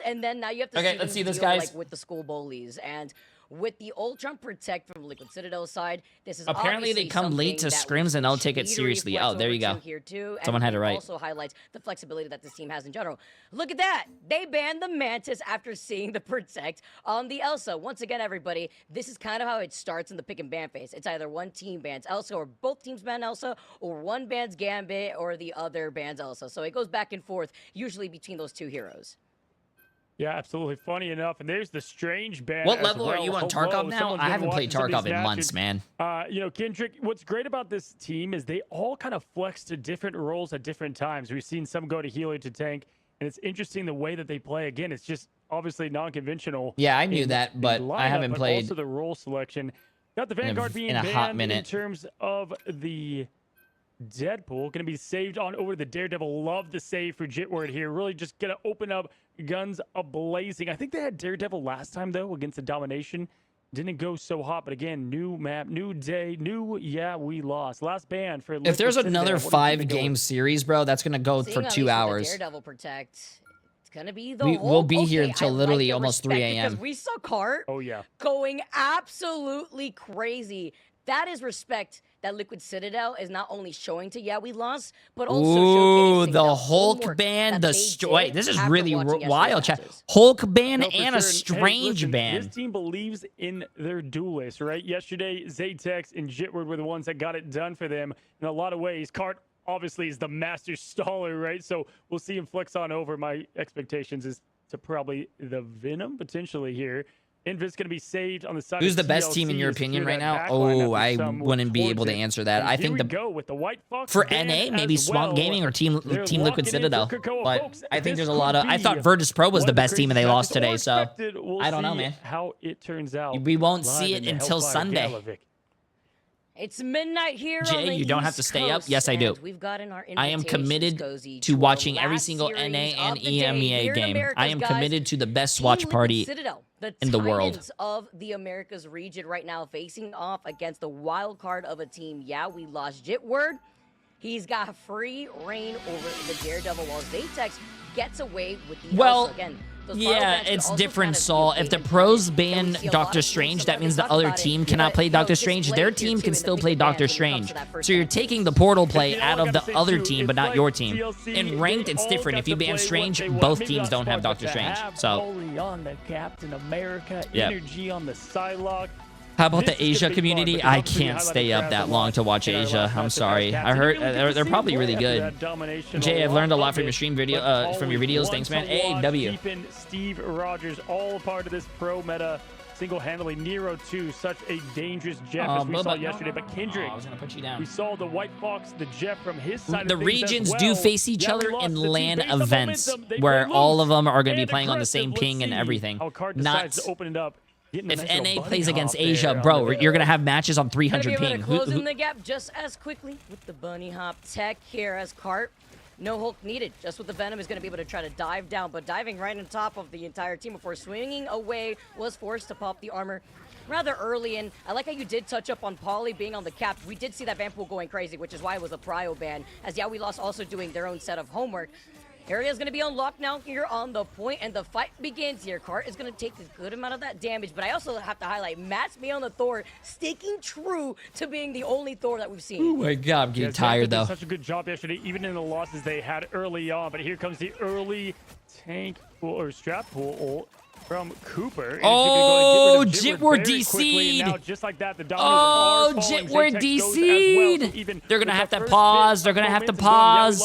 and then now you have to Okay, let's see this, deal, guys. like, with the school bullies and with the Ultron Protect from Liquid Citadel side. This is Apparently they obviously come late to something that scrims and don't take it Jay3 seriously. flex Oh, there over you go. to here too, Someone had it right. Also highlights the flexibility that this team has in general. Look at that. They banned the Mantis after seeing the Protect on the Elsa. Once again, everybody, this is kind of how it starts in the pick and ban phase. It's either one team bans Elsa or both teams ban Elsa, or one bans Gambit or the other bans Elsa. So it goes back and forth, usually between those two heroes. Yeah, absolutely. Funny enough, and there's the strange ban. What as level are well. you on Hello, Tarkov now? someone's I been haven't played watching some of Tarkov these in months, matches. man. You know, Kendrick, what's great about this team is they all kind of flex to different roles at different times. We've seen some go to healer to tank, and it's interesting the way that they play. Again, it's just obviously non-conventional. Yeah, I knew in that, the but I lineup, haven't but played also the role selection. Got the Vanguard being in a hot banned minute. in terms of the Deadpool. Going to be saved on over the Daredevil. Love the save for Jitward here. Really just going to open up guns a-blazing. I think they had Daredevil last time, though, against the Domination. Didn't go so hot, but again, new map, new day, we lost. Last ban for If there's Liquid another Citadel, what do you think 5-game series, bro, that's going to go Seeing for at 2 least with the hours. Daredevil Protect, it's gonna be the We'll be here okay, until I literally like it, almost 3 respect it, 'cause a.m. we saw Cart going absolutely crazy. That is respect that Liquid Citadel is not only showing to we lost, but also Ooh, showcasing the Hulk homework ban, that the they wait, did this is after really watching yesterday's wild, chat. matches. Hulk ban No, for and sure. a strange listen, ban. This team believes in their duelists, right? Yesterday, Zaytex and Jitward were the ones that got it done for them in a lot of ways. Cart obviously is the master staller, right? So we'll see him flex on over. My expectations is to probably the Venom potentially here. Invis going to be saved on the side. Who's of the best team in TLC your to opinion secure right that now? backline Oh, after I some wouldn't be towards able to it. answer that. And I here think we the go with the White Fox for ban NA, maybe as Swamp well. Gaming or Team They're Liquid locking in Citadel. for Cocoa But Folks. I think This there's a could lot of. I be thought Virtus Pro was one the of the best team and they craziest lost matches today. So expected. We'll I don't know, see man. how it turns out. We won't live see in it the until Hellfire Sunday. Gala, Vic. It's midnight here on Jay, the you don't have to East stay up. Coast, Yes, I do. and we've gotten our I am committed Cozy, to our watching every last single NA series and of the day EMEA here in game. Americas, I am guys. committed to the best Team watch Liquid party Citadel, the in the world. Titans of the Americas region right now, facing off against the wild card of a team. Yeah, we lost Jitword. He's got free reign over the Daredevil, while Zatex gets away with the Well, Elsa again. Those yeah, Firewatch could it's also different, kind of Saul. be If the bait and pros switch, and ban we see a lot Doctor of Strange, teams that means the talk other about it, team cannot but, play you know, Doctor just Strange. play Their it here team too can in the still thick play of bans Doctor when it comes Strange. to that first So you're match. taking the portal play You know, out I of the gotta say, other too, team, but it's not like your team. TLC, In ranked, they it's all different. got If you to ban play what Strange, they want. both Maybe teams not don't have Spark, but Doctor to Strange. have So, Oli on the Captain America, Yep. energy on the Psylocke. how about This the is Asia gonna be fun, community? because I obviously we can't highlighted stay up Travis that a long lot to watch in our Asia. last I'm match sorry. as I captain. heard You really get to they're see probably the really boy good. after that domination. Jay, I've A learned a lot of from your it, stream but video from your always videos. one Thanks, man. to Hey, watch, W. Keeping Steve Rogers all a part of this pro meta. Single-handedly, Nero 2, such a dangerous Jeff as we saw yesterday. But Kendrick, I was gonna put you down. we saw the White Fox, the Jeff from his side The of things regions as do well. face each Yeah, we other lost. in The team LAN based on events momentum, they where play all of loose them are going to be and playing on the aggressive. same Let's ping and see everything. how Card Not decides to open it up. Getting a if nice little NA bunny plays against hop there Asia, on bro, the- you're going to have matches on Gonna 300 be able to ping. close in the gap just as quickly with the bunny hop tech here as Cart. No Hulk needed. Just with the Venom is going to be able to try to dive down, but diving right on top of the entire team before swinging away, was forced to pop the armor rather early. And I like how you did touch up on Polly being on the cap. We did see that ban pool going crazy, which is why it was a prio ban, as yeah, we lost also doing their own set of homework. Area is going to be unlocked now here on the point, and the fight begins here. Cart is going to take a good amount of that damage, but I also have to highlight Matt's me on the Thor, sticking true to being the only Thor that we've seen. Oh my God, I'm getting tired though. Such a good job yesterday, even in the losses they had early on. But here comes the early tank pool or strap pool from Cooper. And Oh, Jitward Jitward DC'd. DC'd. Just like that, the Oh, Jitward DC'd. They're going to have to pause. They're going to have to pause.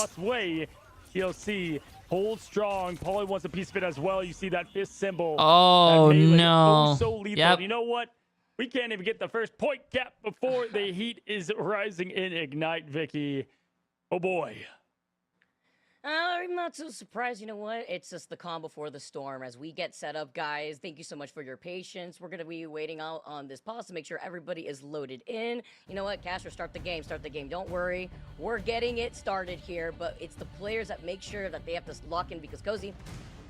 TLC hold strong. Paulie wants a piece of it as well. You see that fist symbol. Oh, that melee, no. so lethal. Yep. You know what? We can't even get the first point cap before the heat is rising in Ignite, Vicky. Oh boy. I'm not so surprised. You know what? It's just the calm before the storm as we get set up, guys. Thank you so much for your patience. We're going to be waiting out on this pause to make sure everybody is loaded in. You know what? Caster, start the game. Start the game. Don't worry. We're getting it started here, but it's the players that make sure that they have to lock in because, Cozy,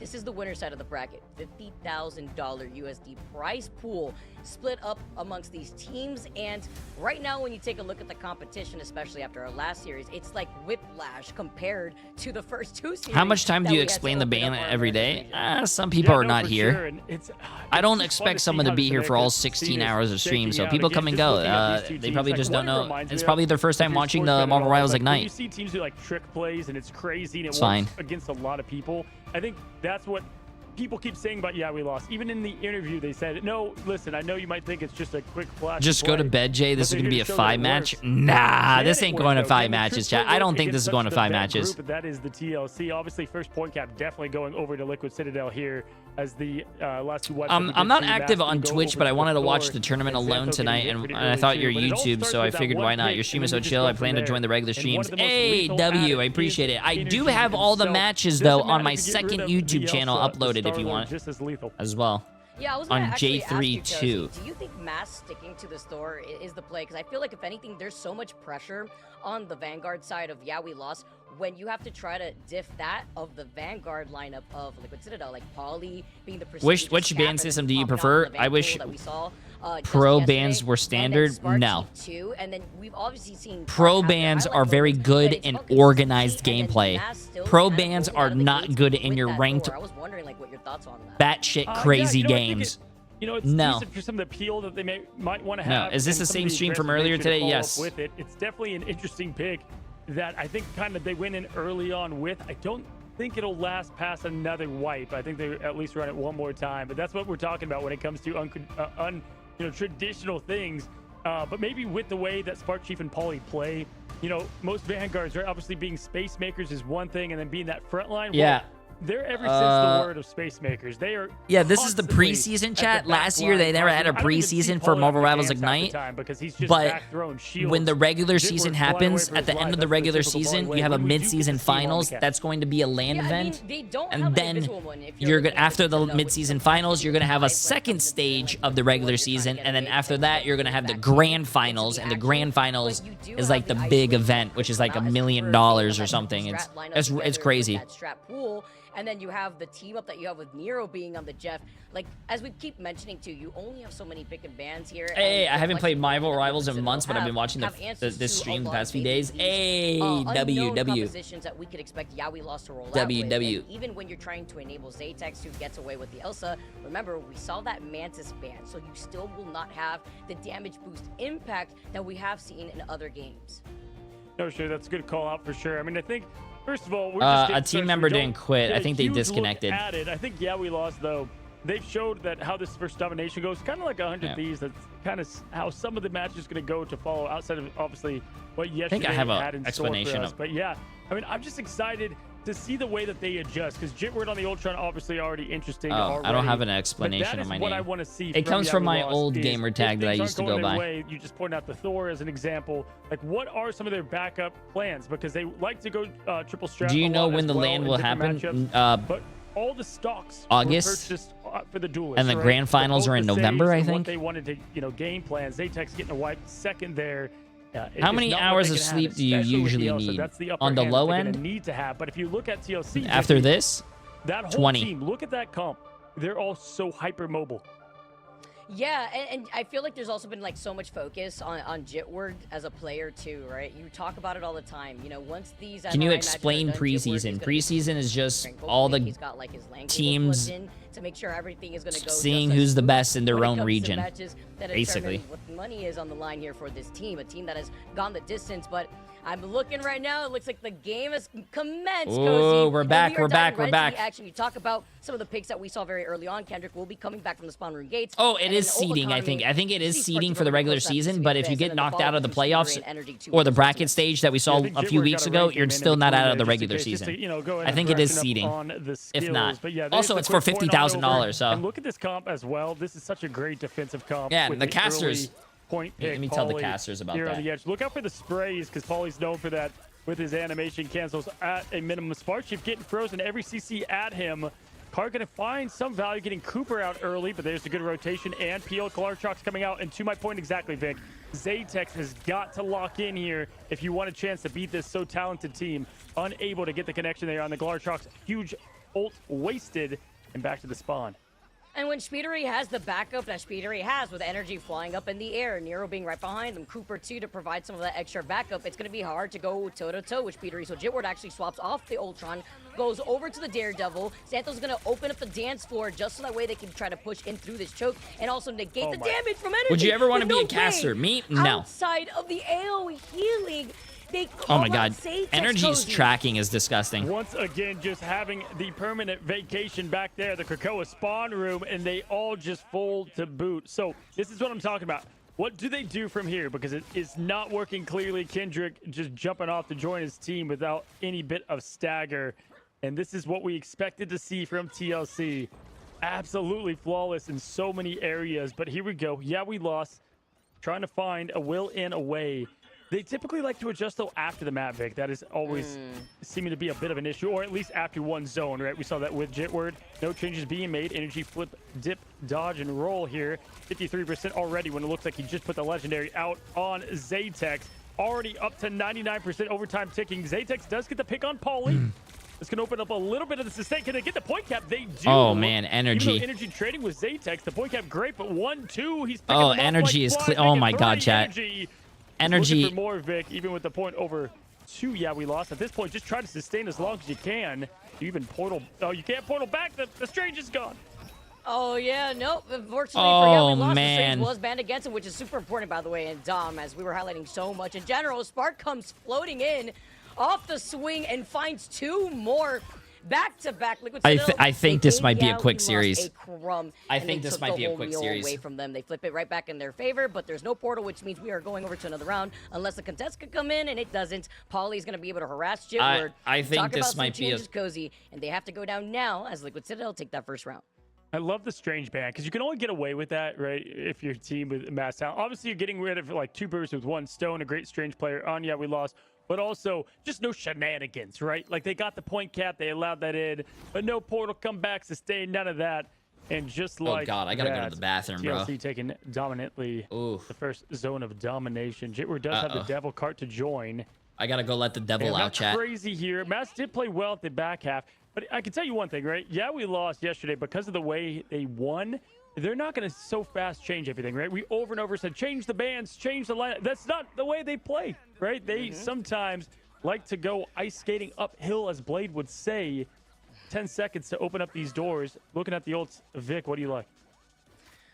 this is the winner side of the bracket. $50,000 USD prize pool split up amongst these teams. And right now, when you take a look at the competition, especially after our last series, it's like whiplash compared to the first two series. How much time do you explain the ban every day? Some people are not here. Sure. I don't expect someone to be here for all 16 hours of stream, so people come and go. They probably just don't know. It's probably their first time watching the Marvel Rivals Ignite. You see teams do like trick plays and it's crazy and it It's works fine. against a lot of people. I think that's what people keep saying about, yeah, we lost. Even in the interview, they said, no, listen, I know you might think it's just a quick flash. Just go to bed, Jay. This is going to be a 5-match. Nah, this ain't going to 5 matches, chat. I don't think this is going to 5 matches. That is the TLC. Obviously, first point cap definitely going over to Liquid Citadel here as the last two wipes. I'm not active on Twitch, but I wanted to watch the tournament alone tonight, and I thought you're YouTube, so I figured why not? Your stream is so chill. I plan to join the regular streams. Hey, W, I appreciate it. I do have all the matches, though, on my second YouTube channel uploaded if you want as well. Yeah, I was on gonna actually Jay3 ask you, too. Cozy, do you think Mass sticking to the store is the play? Because I feel like, if anything, there's so much pressure on the Vanguard side of, yeah, we lost, when you have to try to diff that of the Vanguard lineup of Liquid Citadel, like Polly being the prestigious Which ban captain system do you popping out prefer? on the I van wish pool that we saw, just pro yesterday, bans were and then standard. Sparky No. too, and then we've obviously seen Pro Cart have bans their are very highlight good moments, in but it's organized and then gameplay. Mass still Pro kind of bans rolling are out of the not gates good with in your that ranked door. I was wondering like what your thoughts on that. batshit Yeah, crazy you know, I think games. You know, it's No. decent for some of the appeal that they might want to No. have. Is this and the some same of the stream from aggressive earlier nature today? to follow up Yes. With it. It's definitely an interesting pick that I think kind of they went in early on with. I don't think it'll last past another wipe. I think they at least run it one more time. But that's what we're talking about when it comes to traditional things. But maybe with the way that Spark Chief and Paulie play, you know, most Vanguards are obviously being space makers is one thing, and then being that front line. Yeah. They're ever since the word of Space Makers. They are. Yeah, this is the constantly preseason at chat. the Last back year, they line. never had a I don't even see preseason for Paulie Marvel on the Rivals dance half the Ignite. time because he's just But back-throwing shields. when the regular Jitward's season flying away happens, for at the his end life. of the That's regular typical season, Paulie you have a way. When we do get to mid-season see him on the finals. cast. That's going to be a LAN Yeah, I mean, event. they don't have And like a then visual one if you're you're looking gonna at after it the with some mid-season of finals, you're gonna have a highlights when it second comes to stage visuals of the and regular what you're trying to season, get and then away after from that, it you're gonna goes have the back grand into finals, the and the action, grand but finals you do is have like the the big Irish event, which is like $1 million or something. It's crazy. That strap pool, and then you have the team up that you have with Nero being on the Jeff. Like, as we keep mentioning too, you only have so many pick and bans here. Hey, and I haven't the played flexibility Marvel that Rivals in Citadel months, but I've been watching have answers this to stream a the lot past of few maybe days. these, Hey, unknown W. compositions that we could expect Yaoi Lost to roll out with. W. And even when you're trying to enable Zatex, who gets away with the Elsa, remember, we saw that Mantis ban, so you still will not have the damage boost impact that we have seen in other games. No, sure, that's a good call out for sure. I mean, I think first of all, we're A just team getting started, so member we don't didn't quit. get I a think they huge look disconnected. at it. I think we lost though. They've showed that how this first domination goes, kind of like 100 Thieves. That's kind of how some of the matches going to go to follow, outside of obviously what yesterday I have a had in explanation store for us. of- But yeah, I mean, I'm just excited to see the way that they adjust, because Jitward on the Ultron obviously already interesting. Oh, I don't have an explanation but that of my is what name. I want to see. It comes from my Lost old is gamer if tag that I things used to aren't go going by. their way, you just point out the Thor as an example. Like, what are some of their backup plans? Because they like to go triple strap. Do you a know lot when as the well LAN in will different happen? matchups. But all the stocks August? were purchased for the duelists, And the right? grand finals So are in both the November, saves I and think? What they wanted to, game plans. Zatex getting a wipe second there. How many hours of sleep do you usually need? That's the upper On the hand low that they're gonna end? need to have. But if you look at TLC After JP, this? that whole 20. team, look at that comp. They're all so hyper mobile. Yeah, and I feel like there's also been like so much focus on Jitward as a player too, right? You talk about it all the time. You know, once these Can you MRI matches are explain done, Jitward is preseason? gonna be Preseason is just Frank all Volkman. the He's got, like, his lane cables teams plugged in to make sure everything is going to go seeing just as who's the smooth best in their when it own comes to region, matches that basically. determine what money is on the line here for this team, a team that has gone the distance. But I'm looking right now, it looks like the game has commenced. Ooh, Cozy. we're And back, we are we're back, diving we're right into back. the action. You talk about some of the picks that we saw very early on. Kendrick will be coming back from the spawn room gates. Oh, it and is in the Ult seeding, I economy, think. I think it is these seeding parts for the are really regular close to that season, Pacific but if you Fist, get and then the knocked out of the follow-up playoffs from Energy too, or the which is bracket stage that we saw I think a few Jitward weeks got a ago, ranking you're in still in not between out of the there, regular just in case, season. go ahead I and think it is freshen up seeding. on the If skills. not. But yeah, Also, there's it's the for quick point on over. $50,000, so. And look at this comp as well. This is such a great defensive comp. Yeah, with and the casters. early point pick. Let me tell the Paulie casters about here that. on the edge. Look out for the sprays, because Paulie's known for that with his animation cancels at a minimum. Sparkshift getting frozen every CC at him. Car gonna find some value getting Cooper out early, but there's a good rotation, and PL Galartrox coming out. And to my point exactly, Vic, Zatex has got to lock in here if you want a chance to beat this so talented team. Unable to get the connection there on the Galartrox. Huge ult wasted, and back to the spawn. And when Speedery has the backup that Speedery has with Energy flying up in the air, Nero being right behind them, Cooper too to provide some of that extra backup, it's going to be hard to go toe-to-toe with Speedery. So Jitward actually swaps off the Ultron, goes over to the Daredevil. Santos going to open up the dance floor just so that way they can try to push in through this choke and also negate the damage from Energy. Would you ever want to But be no a caster? way. Me? No. Outside of the AoE healing, they Oh my call god. out Zatex, Energy's Cozy. tracking is disgusting. Once again, just having the permanent vacation back there, the Krakoa spawn room, and they all just fold to boot. So this is what I'm talking about. What do they do from here? Because it is not working clearly. Kendrick just jumping off to join his team without any bit of stagger. And this is what we expected to see from TLC. Absolutely flawless in so many areas. But here we go. Yeah, we lost. Trying to find a will in a way. They typically like to adjust though after the map, Vic. That is always seeming to be a bit of an issue, or at least after one zone, right? We saw that with Jitward. No changes being made. Energy flip, dip, dodge, and roll here. 53% already when it looks like he just put the legendary out on Zatex. Already up to 99% overtime ticking. Zatex does get the pick on Paulie. It's going to open up a little bit of the sustain. Can they get the point cap? They do. Oh, man, Energy. Even though Energy trading with Zatex, the point cap great, but 1-2. He's picking Oh, them up Energy like is flies, clear. Oh making my god, three. chat. Energy. Energy. Looking for more, Vic, even with the point over 2. Yeah, we lost. At this point, just try to sustain as long as you can. You even portal. Oh, you can't portal back. The Strange is gone. Oh, yeah, nope. Unfortunately Oh, for Yaoi Lost, man. the Strange was banned against him, which is super important, by the way, and Dom, as we were highlighting so much. In general, Spark comes floating in off the swing and finds 2 more. back-to-back Liquid I Citadel. think They this came might be a down, quick we lost series. a crumb, I and think they this took might the be a whole quick meal series. away from them. They flip it right back in their favor, but there's no portal, which means we are going over to another round unless the contest could come in, and it doesn't. Polly's going to be able to harass Jitward. I think Talk this about some might be a- changes, Cozy, and they have to go down now as Liquid Citadel take that first round. I love the strange ban because you can only get away with that, right? If your team with mass talent. Obviously, you're getting rid of like 2 birds with 1 stone, a great strange player. On, yeah, we lost. But also, just no shenanigans, right? Like, they got the point cap, they allowed that in, but no portal comeback, sustain, none of that. And just like Oh god, I gotta go to the bathroom, bro. TLC taking dominantly the first zone of domination. Jitward does have the devil cart to join. I gotta go let the devil out, chat. Crazy here. Mass did play well at the back half, but I can tell you one thing, right? Yeah, we lost yesterday because of the way they won. They're not going to so fast change everything, right? We over and over said, change the bands, change the lineup. That's not the way they play, right? They sometimes like to go ice skating uphill, as Blade would say. 10 seconds to open up these doors. Looking at the ults, Vic, what do you like?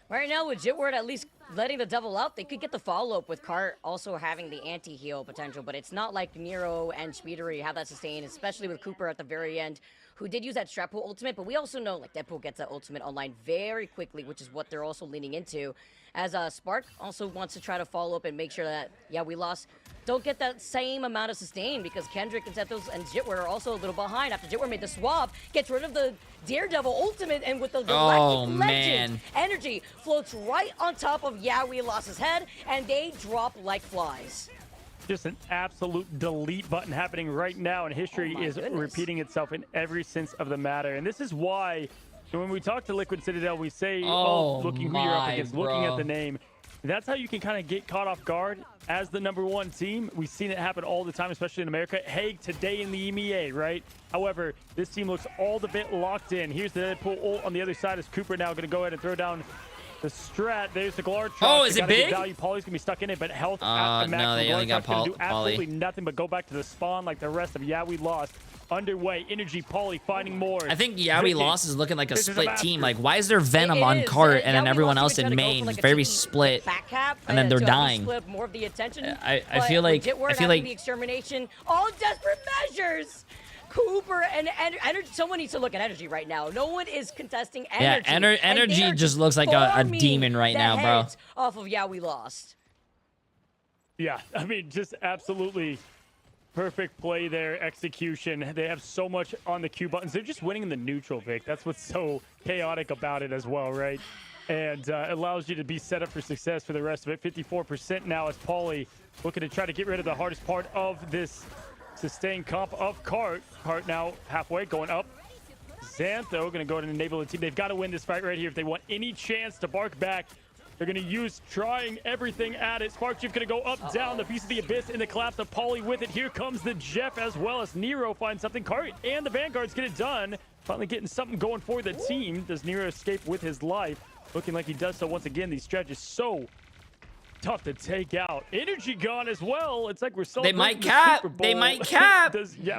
Right now, with Jitward at least letting the devil out, they could get the follow-up with Cart also having the anti-heal potential, but it's not like Nero and Speedery have that sustain, especially with Cooper at the very end, who did use that strap pool ultimate, but we also know like Deadpool gets that ultimate online very quickly, which is what they're also leaning into. As Spark also wants to try to follow up and make sure that, yeah, we lost, don't get that same amount of sustain because Kendrick and Zethos and Jitward are also a little behind after Jitward made the swap, gets rid of the Daredevil ultimate, and with the Galactic Legend, energy floats right on top of Yawi Loss's head, and they drop like flies. Just an absolute delete button happening right now, and history is repeating itself in every sense of the matter. And this is why when we talk to Liquid Citadel, we say, looking who you're up against, looking at the name. That's how you can kind of get caught off guard as the #1 team. We've seen it happen all the time, especially in America. Hague today in the EMEA, right? However, this team looks all the bit locked in. Here's the Deadpool ult on the other side as Cooper now going to go ahead and throw down the strat. There's the Galar Trap. Oh, is it big? Value. Polly's going to be stuck in it, but health at the max. No, they only got Polly. Do Polly. absolutely nothing but go back to the spawn like the rest of we lost. Underway, energy, Polly finding more. I think we lost is looking like a This is split team. Like, why is there Venom on cart and then everyone else in main very split, and then they're dying? Split more of the attention. I feel like the extermination, all desperate measures. Cooper and energy. Someone needs to look at energy right now. No one is contesting energy. Yeah, energy just looks like a demon right now, bro. Off of we lost. Yeah, I mean, just absolutely perfect play there, execution. They have so much on the Q buttons. They're just winning in the neutral, Vic. That's what's so chaotic about it as well, right? And allows you to be set up for success for the rest of it. 54% now as Pauly looking to try to get rid of the hardest part of this sustained comp of Cart. Cart now halfway, going up. Xantho going to go ahead and enable the team. They've got to win this fight right here if they want any chance to bark back. They're going to use trying everything at it. Sparkshift going to go up, down, the piece of the abyss in the collapse of Pauly with it. Here comes the Jeff as well as Nero finds something. Cart and the Vanguards get it done. Finally getting something going for the team. Does Nero escape with his life? Looking like he does so once again. These strategies so tough to take out. Energy gone as well. It's like we're celebrating. They might cap. They might cap.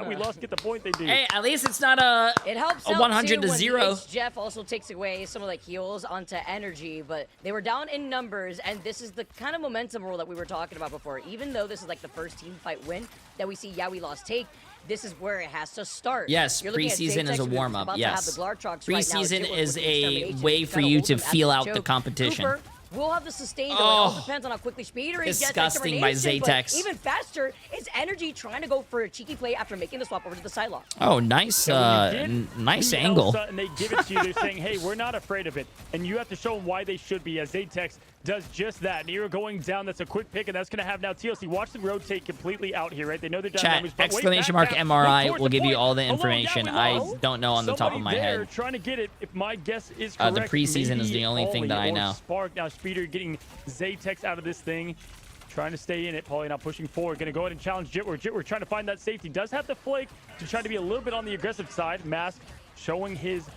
We lost. Get the point. They do. Hey, at least it's not a. It helps a 100 to 0. Jeff also takes away some of the heals onto energy, but they were down in numbers, and this is the kind of momentum rule that we were talking about before. Even though this is like the first team fight win that we see we lost take. This is where it has to start. Yes, preseason is a warm-up. Yes, preseason is a way for you to feel out the competition. Cooper will have the sustain, though. It all depends on how quickly Speedery gets disgusting by Zaytex. Even faster is energy trying to go for a cheeky play after making the swap over to the side lock. Oh, nice, nice angle. And they give it to you. They're saying, hey, we're not afraid of it. And you have to show them why they should be, as Zaytex does just that. Nero going down. That's a quick pick, and that's going to have now TLC. Watch them rotate completely out here, right? They know they're down. Chat, exclamation mark MRI will give you all the information. I don't know on the top of my head. Trying to get it, if my guess is correct. The preseason is the only thing that I know. Spark now, Speeder getting Zaytex out of this thing. Trying to stay in it. Pauly now pushing forward. Going to go ahead and challenge Jitward. Jitward trying to find that safety. Does have to flake to try to be a little bit on the aggressive side. Mask showing his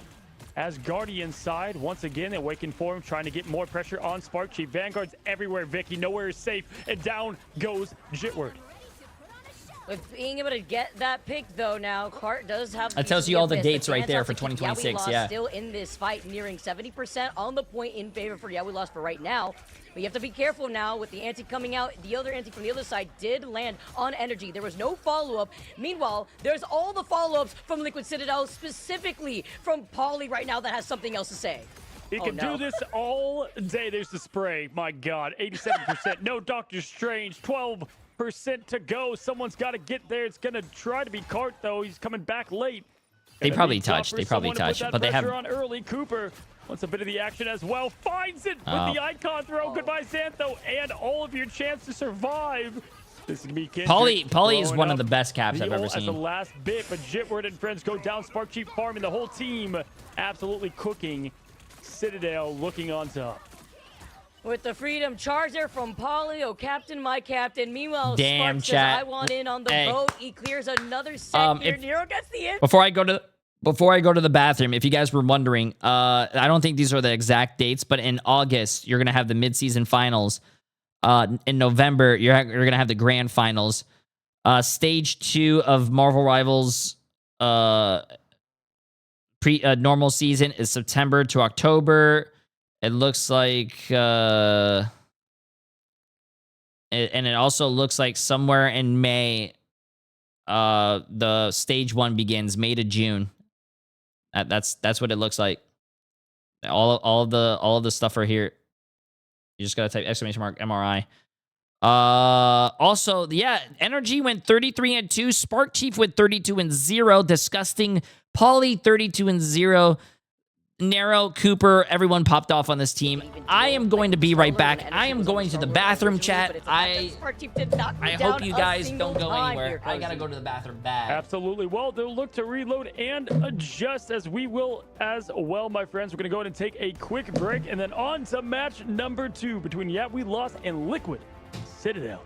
Asgardian side. Once again, awakened form, trying to get more pressure on Spark Chief. Vanguard's everywhere, Vicky. Nowhere is safe. And down goes Jitward. With being able to get that pick, though, now, Cart does have... That tells you all the dates right there for Fantastic. 2026, We yeah. lost still in this fight, nearing 70% on the point in favor for We Lost for right now. But you have to be careful now with the anti coming out. The other anti from the other side did land on energy. There was no follow-up. Meanwhile, there's all the follow-ups from Liquid Citadel, specifically from Pauly right now that has something else to say. He can do this all day. There's the spray. My God, 87%. No Doctor Strange. 12% to go. Someone's got to get there. It's going to try to be Cart, though. He's coming back late. They probably touched. They probably touched. But they have... on early. Cooper wants a bit of the action as well. Finds it with the icon throw. Goodbye, Xantho. And all of your chance to survive. This is going to be Pauly is one of the best caps I've ever As the seen. last bit, but Jitward and friends go down. Spark Chief farming. The whole team absolutely cooking. Citadel looking on top. With the freedom charger from Pauly, oh, Captain, my Captain. Meanwhile, Damn, Spark chat. says, I want in on the Hey. vote. He clears another set here. if- Nero gets the in. Before I go to the bathroom, if you guys were wondering, I don't think these are the exact dates, but in August you're gonna have the mid-season finals. In November you're gonna have the grand finals. Stage 2 of Marvel Rivals normal season is September to October. It looks like, and it also looks like somewhere in May, the stage 1 begins, May to June. That's what it looks like. All of the stuff are here. You just gotta type !MRI. Also, yeah, Energy went 33-2. Spark Chief went 32-0. Disgusting. Pauly 32-0. Nero, Cooper, everyone popped off on this team. I am going to be right back. I am going to the bathroom, chat. I hope you guys don't go anywhere. I gotta go to the bathroom bad. Absolutely. Well, they'll look to reload and adjust, as we will as well, my friends. We're going to go ahead and take a quick break, and then on to match number 2 between We Lost and Liquid Citadel.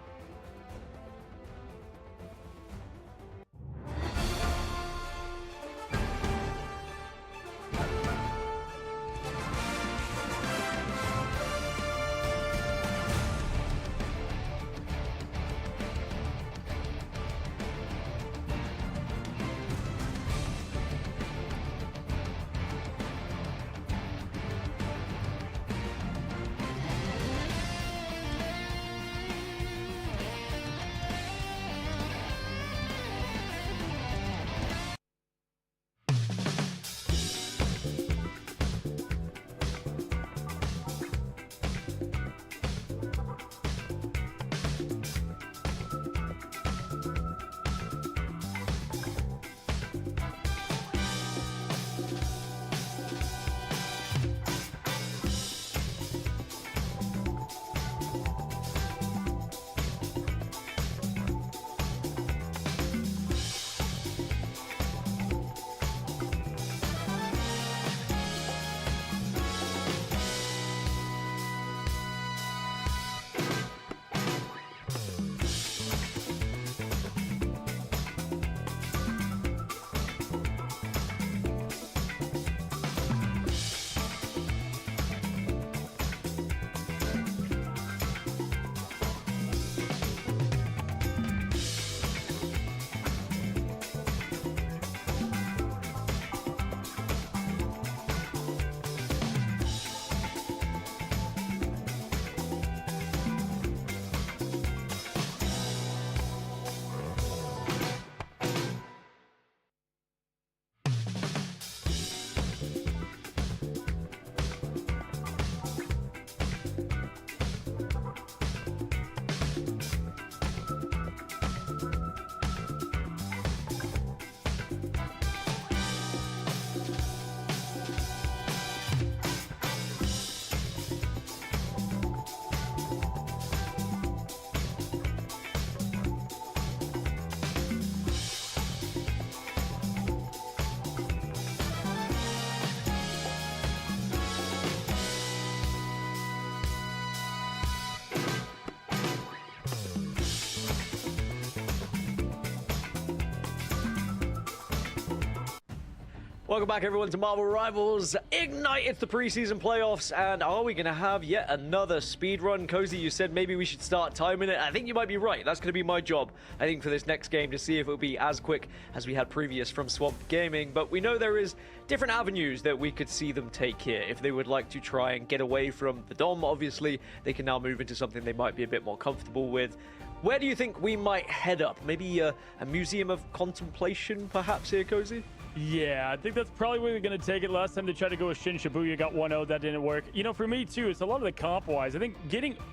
Welcome back, everyone, to Marvel Rivals Ignite. It's the preseason playoffs, and are we going to have yet another speed run? Cozy, you said maybe we should start timing it. I think you might be right. That's going to be my job, I think, for this next game, to see if it'll be as quick as we had previous from Swamp Gaming. But we know there is different avenues that we could see them take here. If they would like to try and get away from the Dom, obviously, they can now move into something they might be a bit more comfortable with. Where do you think we might head up? Maybe a museum of contemplation, perhaps, here, Cozy? Yeah, I think that's probably where we're going to take it. Last time they tried to go with Shin Shibuya, got 1-0, that didn't work. You know, for me, too, it's a lot of the comp-wise. I think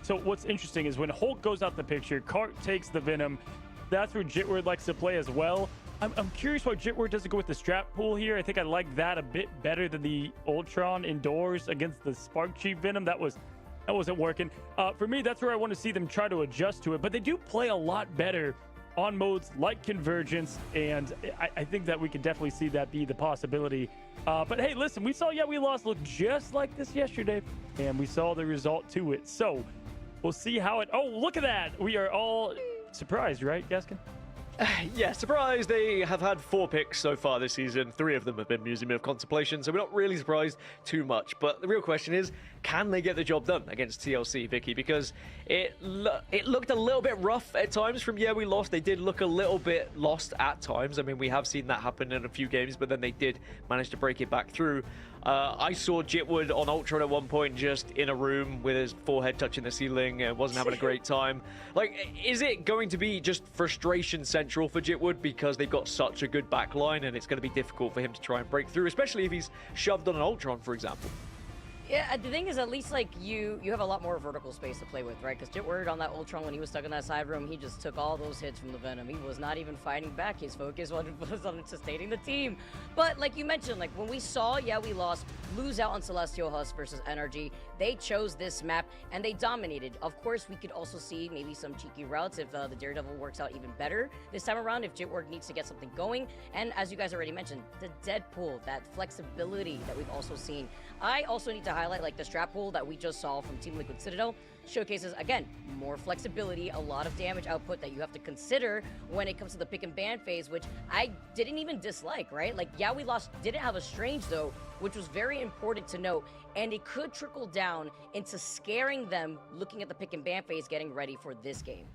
so what's interesting is when Hulk goes out the picture, Cart takes the Venom. That's where Jitward likes to play as well. I'm curious why Jitward doesn't go with the strap pool here. I think I like that a bit better than the Ultron indoors against the Spark Chief Venom. That wasn't working. For me, that's where I want to see them try to adjust to it. But they do play a lot better on modes like Convergence, and I think that we could definitely see that be the possibility. But hey, listen, we saw We Lost look just like this yesterday, and we saw the result to it. So we'll see how it... Oh, look at that! We are all surprised, right, Gaskin? Yeah, surprise! They have had 4 picks so far this season. 3 of them have been Museum of Contemplation, so we're not really surprised too much. But the real question is, can they get the job done against TLC, Vicky? Because it looked a little bit rough at times from We Lost. They did look a little bit lost at times. I mean, we have seen that happen in a few games, but then they did manage to break it back through. I saw Jitwood on Ultron at one point just in a room with his forehead touching the ceiling and wasn't having a great time. Like, is it going to be just frustration central for Jitwood because they've got such a good backline and it's going to be difficult for him to try and break through, especially if he's shoved on an Ultron, for example? Yeah, the thing is, at least, like, you have a lot more vertical space to play with, right? Because Jitward on that Ultron, when he was stuck in that side room, he just took all those hits from the Venom. He was not even fighting back. His focus was on sustaining the team. But, like you mentioned, like, when we saw We Lost lose out on Celestial Husk versus NRG, they chose this map, and they dominated. Of course, we could also see maybe some cheeky routes if the Daredevil works out even better this time around, if Jitward needs to get something going. And as you guys already mentioned, the Deadpool, that flexibility that we've also seen. I also need to highlight, like, the strap pool that we just saw from Team Liquid Citadel showcases, again, more flexibility, a lot of damage output that you have to consider when it comes to the pick and ban phase, which I didn't even dislike, right? Like, We Lost didn't have a Strange, though, which was very important to note, and it could trickle down into scaring them looking at the pick and ban phase, getting ready for this game.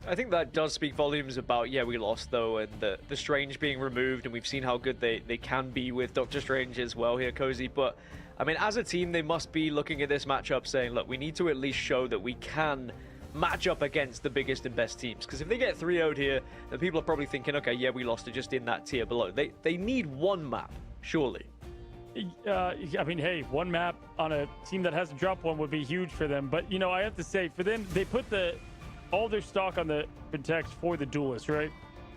I think that does speak volumes about We Lost, though, and the Strange being removed, and we've seen how good they can be with Doctor Strange as well here, Cozy. But I mean, as a team, they must be looking at this matchup saying, look, we need to at least show that we can match up against the biggest and best teams. Because if they get 3-0'd here, then people are probably thinking, okay, We Lost are just in that tier below. They need one map, surely. I mean, hey, one map on a team that hasn't dropped one would be huge for them. But, you know, I have to say, for them, they put all their stock on the Protect for the Duelist, right?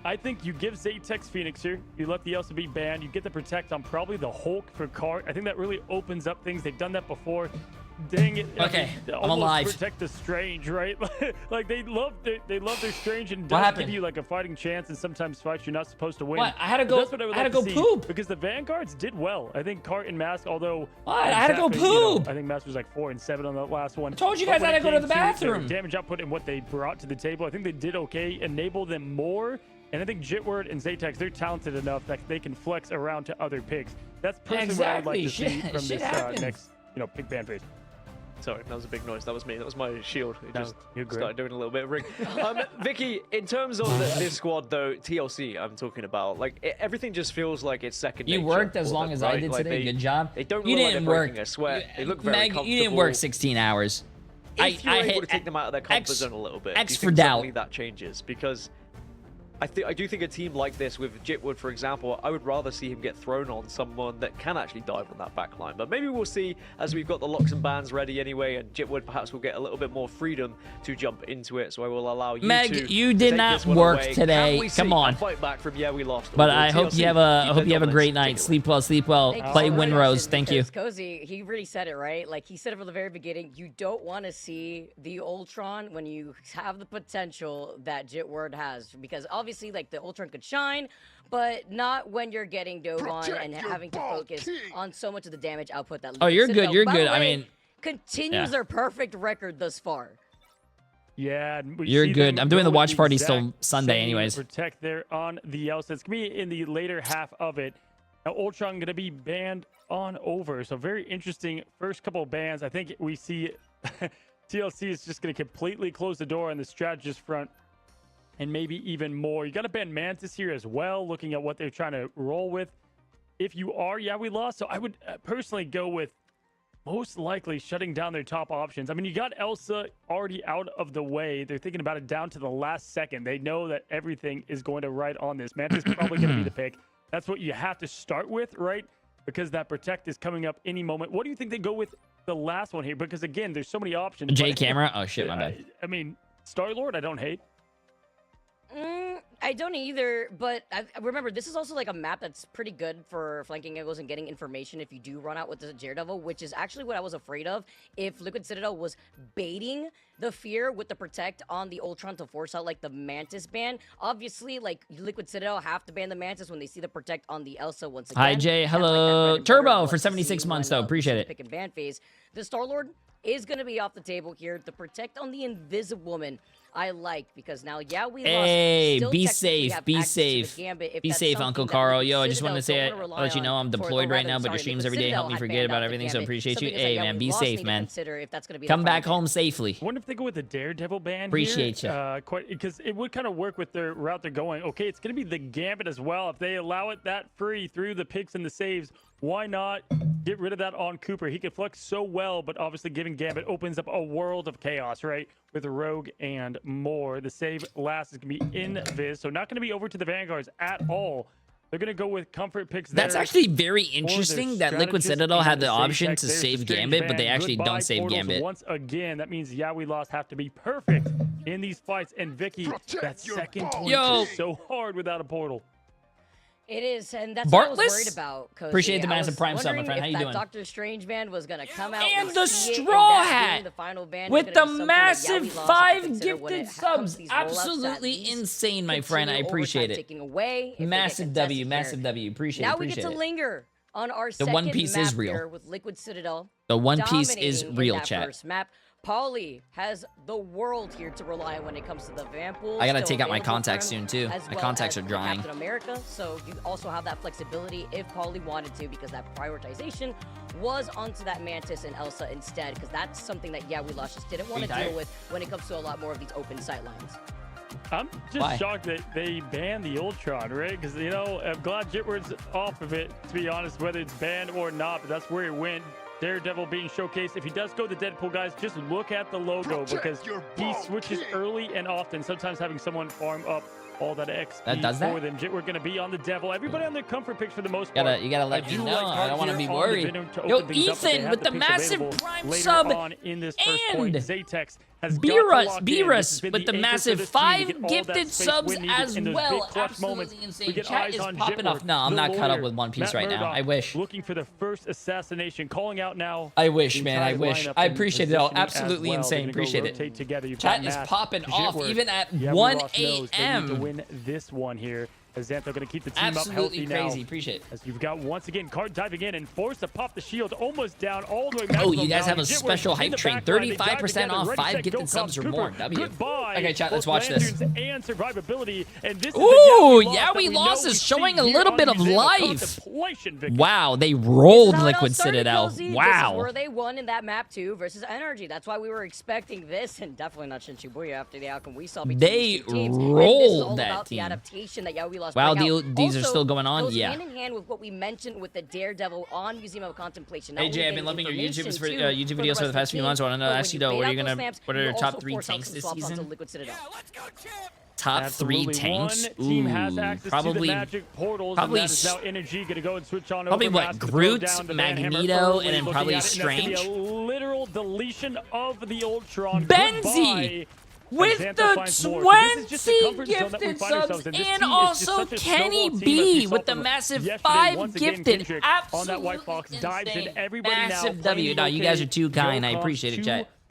I think you give Zatex Phoenix here, you let the Elsa be banned, you get the Protect on probably the Hulk for Cart. I think that really opens up things. They've done that before. Dang it. Okay, I'm almost alive. Protect the Strange, right? Like, they love their Strange, and What does happened? give you like a fighting chance, and sometimes fights you're not supposed to win. What? I had to go- That's what I would I had like to to go see, poop. because the Vanguards did well. I think Cart and Mask, although What? I had to go exactly, you know, poop. I think Mask was like 4 and 7 on that last one. I told you guys I had to go to the bathroom. Damage output and what they brought to the table, I think they did okay. Enable them more. And I think Jitward and Zatex, they're talented enough that they can flex around to other picks. That's personally what I would like to see from this next, pick ban phase. Sorry, that was a big noise. That was me. That was my shield. It just you're great. started doing a little bit of ring. Vicky, in terms of this squad, though, TLC, I'm talking about, like, everything just feels like it's second You nature worked as for long them, as right? I did Like, today. Good job. They don't You look like didn't they're work. breaking a sweat. They look very Meg, comfortable. you didn't work 16 hours. If you're able hit to take them out of their comfort zone a little bit, X do you for think doubt. suddenly that changes? Because I do think a team like this with Jitwood, for example, I would rather see him get thrown on someone that can actually dive on that back line. But maybe we'll see as we've got the locks and bans ready anyway, and Jitwood perhaps will get a little bit more freedom to jump into it. So I will allow you Meg, to you did take not this one work away. today. Can we see Come on. a fight back from We Lost? But Or I will hope you TLC have a keep their great dominance? night. Sleep well, sleep well. Thank you Play so win much, rose. Thank you. because Cozy, he really said it, right? Like, he said it from the very beginning. You don't want to see the Ultron when you have the potential that Jitward has. Because obviously, like, the Ultron could shine, but not when you're getting dove on and having to focus on so much of the damage output that Oh, you're Citadel, good. You're by the good. I way, mean, continues yeah. their perfect record thus far. Yeah, and we You're see good. them I'm doing go the with watch party exact still Sunday same anyways. Protect there on the Elsa. It's gonna be in the later half of it. Now, Ultron going to be banned on over. So very interesting first couple of bans. I think we see TLC is just going to completely close the door on the strategist front and maybe even more. You got to ban Mantis here as well, looking at what they're trying to roll with. If you are, yeah, we lost. So I would personally go with most likely shutting down their top options. I mean, you got Elsa already out of the way. They're thinking about it down to the last second. They know that everything is going to ride on this. Mantis is probably going to be the pick. That's what you have to start with, right? Because that protect is coming up any moment. What do you think they go with the last one here? Because again, there's so many options. J camera? Oh shit, my bad. I mean, Star-Lord, I don't hate. I don't either, but remember, this is also like a map that's pretty good for flanking angles and getting information if you do run out with the Daredevil, which is actually what I was afraid of if Liquid Citadel was baiting the fear with the protect on the Ultron to force out like the Mantis ban. Obviously, like Liquid Citadel have to ban the Mantis when they see the protect on the Elsa once again. Hi, Jay. Hello. Turbo for 76 months, though. Appreciate it. Pick and ban phase. The Star-Lord is going to be off the table here. The protect on the Invisible Woman I like, because now, yeah, we lost. Hey, Still be technically safe, have be access to the safe. Gambit if Be that's safe, something Uncle that Carl. Liquid Yo, I just Citadel wanted to say, don't wanna I'll let you rely know on I'm for- deployed or right rather, now, but your sorry, streams Liquid every day help Citadel me had to forget ban about out the everything, so Gambit, appreciate you. something that, Hey, yeah, man, we be lost safe, need to man. consider if that's gonna be the Come final back ban. home safely. I wonder if they go with the Daredevil ban Appreciate here. ya. Quite, because it would kind of work with their route they're going. Okay, it's going to be the Gambit as well. If they allow it that free through the picks and the saves, why not get rid of that on Cooper? He can flex so well, but obviously giving Gambit opens up a world of chaos, right? With Rogue and more. The save last is going to be Invis, so not going to be over to the Vanguards at all. They're going to go with comfort picks there. That's actually very for their interesting that Liquid strategist Citadel and had the save option tech. to There's the save strange Gambit, but they ban. actually Goodbye, don't save Portals. Gambit. Once again, that means, yeah, we lost have to be perfect in these fights. And Vicky, that second point Yo. is so hard without a portal. It is, and that's what I was Bartless? worried about. Cozy. Appreciate the I massive was Prime sub, my wondering friend. How if you that doing? Doctor Strange band was gonna come out And we the see it, straw and that hat being the final band with was the gonna be something that, yeah, massive we lost, but 5 consider when gifted it comes subs. to these rollouts, at Absolutely least insane, my friend. I continue appreciate overtime it. taking away if they get Massive W, contested massive here. W. Appreciate Now it. we get to Appreciate it. linger on our The second One Piece is map real. here with Liquid Citadel. The One Piece is dominating in real, that chat. first map. Pauly has the world here to rely on when it comes to the Van Pool. I gotta still take out my available for contacts him, soon, too. as My well contacts as are for drying. Captain America, so you also have that flexibility if Pauly wanted to, because that prioritization was onto that Mantis and Elsa instead, because that's something that, yeah, we lost just didn't want to deal with when it comes to a lot more of these open sight lines. I'm just Why? shocked that they banned the Ultron, right? Because, you know, I'm glad Jitward's off of it, to be honest, whether it's banned or not, but that's where it went. Daredevil being showcased. If he does go the Deadpool, guys, just look at the logo, because he switches early and often, sometimes having someone farm up all that XP That does that? for them. We're going to be on the Devil. Everybody on their comfort picks for the most part. You gotta let I me do know. like I don't want to Hard be Gear on the worried. Venom to Yo, open things up, but they Ethan have with the picks massive available Prime later sub on in this first point. and Zatex has got to lock in. This has Beerus been with the anchor for massive this team to 5 get all that gifted space subs when needed as in those well. big clutch moments. Absolutely We insane. get Chat eyes is on popping Jitward, off. No, I'm the not caught up lawyer, with One Piece Matt right now. Murdock, I wish. Looking for the first assassination, calling out now. I wish, the man. I entire wish. lineup I and appreciate it all. positioning as Absolutely well. They're insane. gonna go Appreciate it. rotate together. You've Chat got is Matt, popping off, Jitward. even at Yeah, 1 Ross knows they need to a.m. win this one here. As Xantho going to keep the team Absolutely up healthy crazy. now. Appreciate it. As you've got once again Card diving in and forced to pop the shield almost down all the way. Oh, maximum you guys now. have a Jitward special in hype the train. back line. They dive 35% together. off Ready, 5 set, gifted go, subs or Cooper. more. W. Goodbye. Okay, chat, let's Both watch this. lanterns and survivability. And this is Ooh, the yeah, we lost is showing a here little on bit of Museum life. Contemplation, Vicky. Wow, they This rolled is how it all Liquid started, Citadel. Cozy. This is Wow. where they won in that map too versus Energy. That's why we were expecting this, and definitely not Shibuya after the outcome we saw between They these two teams. rolled and this is all that about team. The adaptation that we lost. Wow, bring out. these are Also, still going on? goes Yeah. hand in hand with what we mentioned with the Daredevil on Museum of Contemplation. Hey Jay, I've been loving your YouTube videos for the past few months. I want to ask you though, what are your top 3 tanks this season? Top 3 Absolutely. tanks? One team has access probably, to the magic portals, probably, and that is now Energy going to go and switch on probably over. what, Mask to throw Groot, down the Van Hammer Magneto, early, and then looking probably at it, and that's gonna be Strange? a literal deletion of the Ultron. Benzie! Goodbye. With Xantho the finds more. So this is just the 20 comfort zone that we gifted find ourselves subs, in. This and team is just also such a Kenny snowball team, as we B saw with the from massive yesterday. 5 Once again, gifted. Kendrick Absolutely on that white box dives in insane. everybody now. Massive playing W. No, you okay. guys are too kind. I Joe appreciate it, Cox, chat.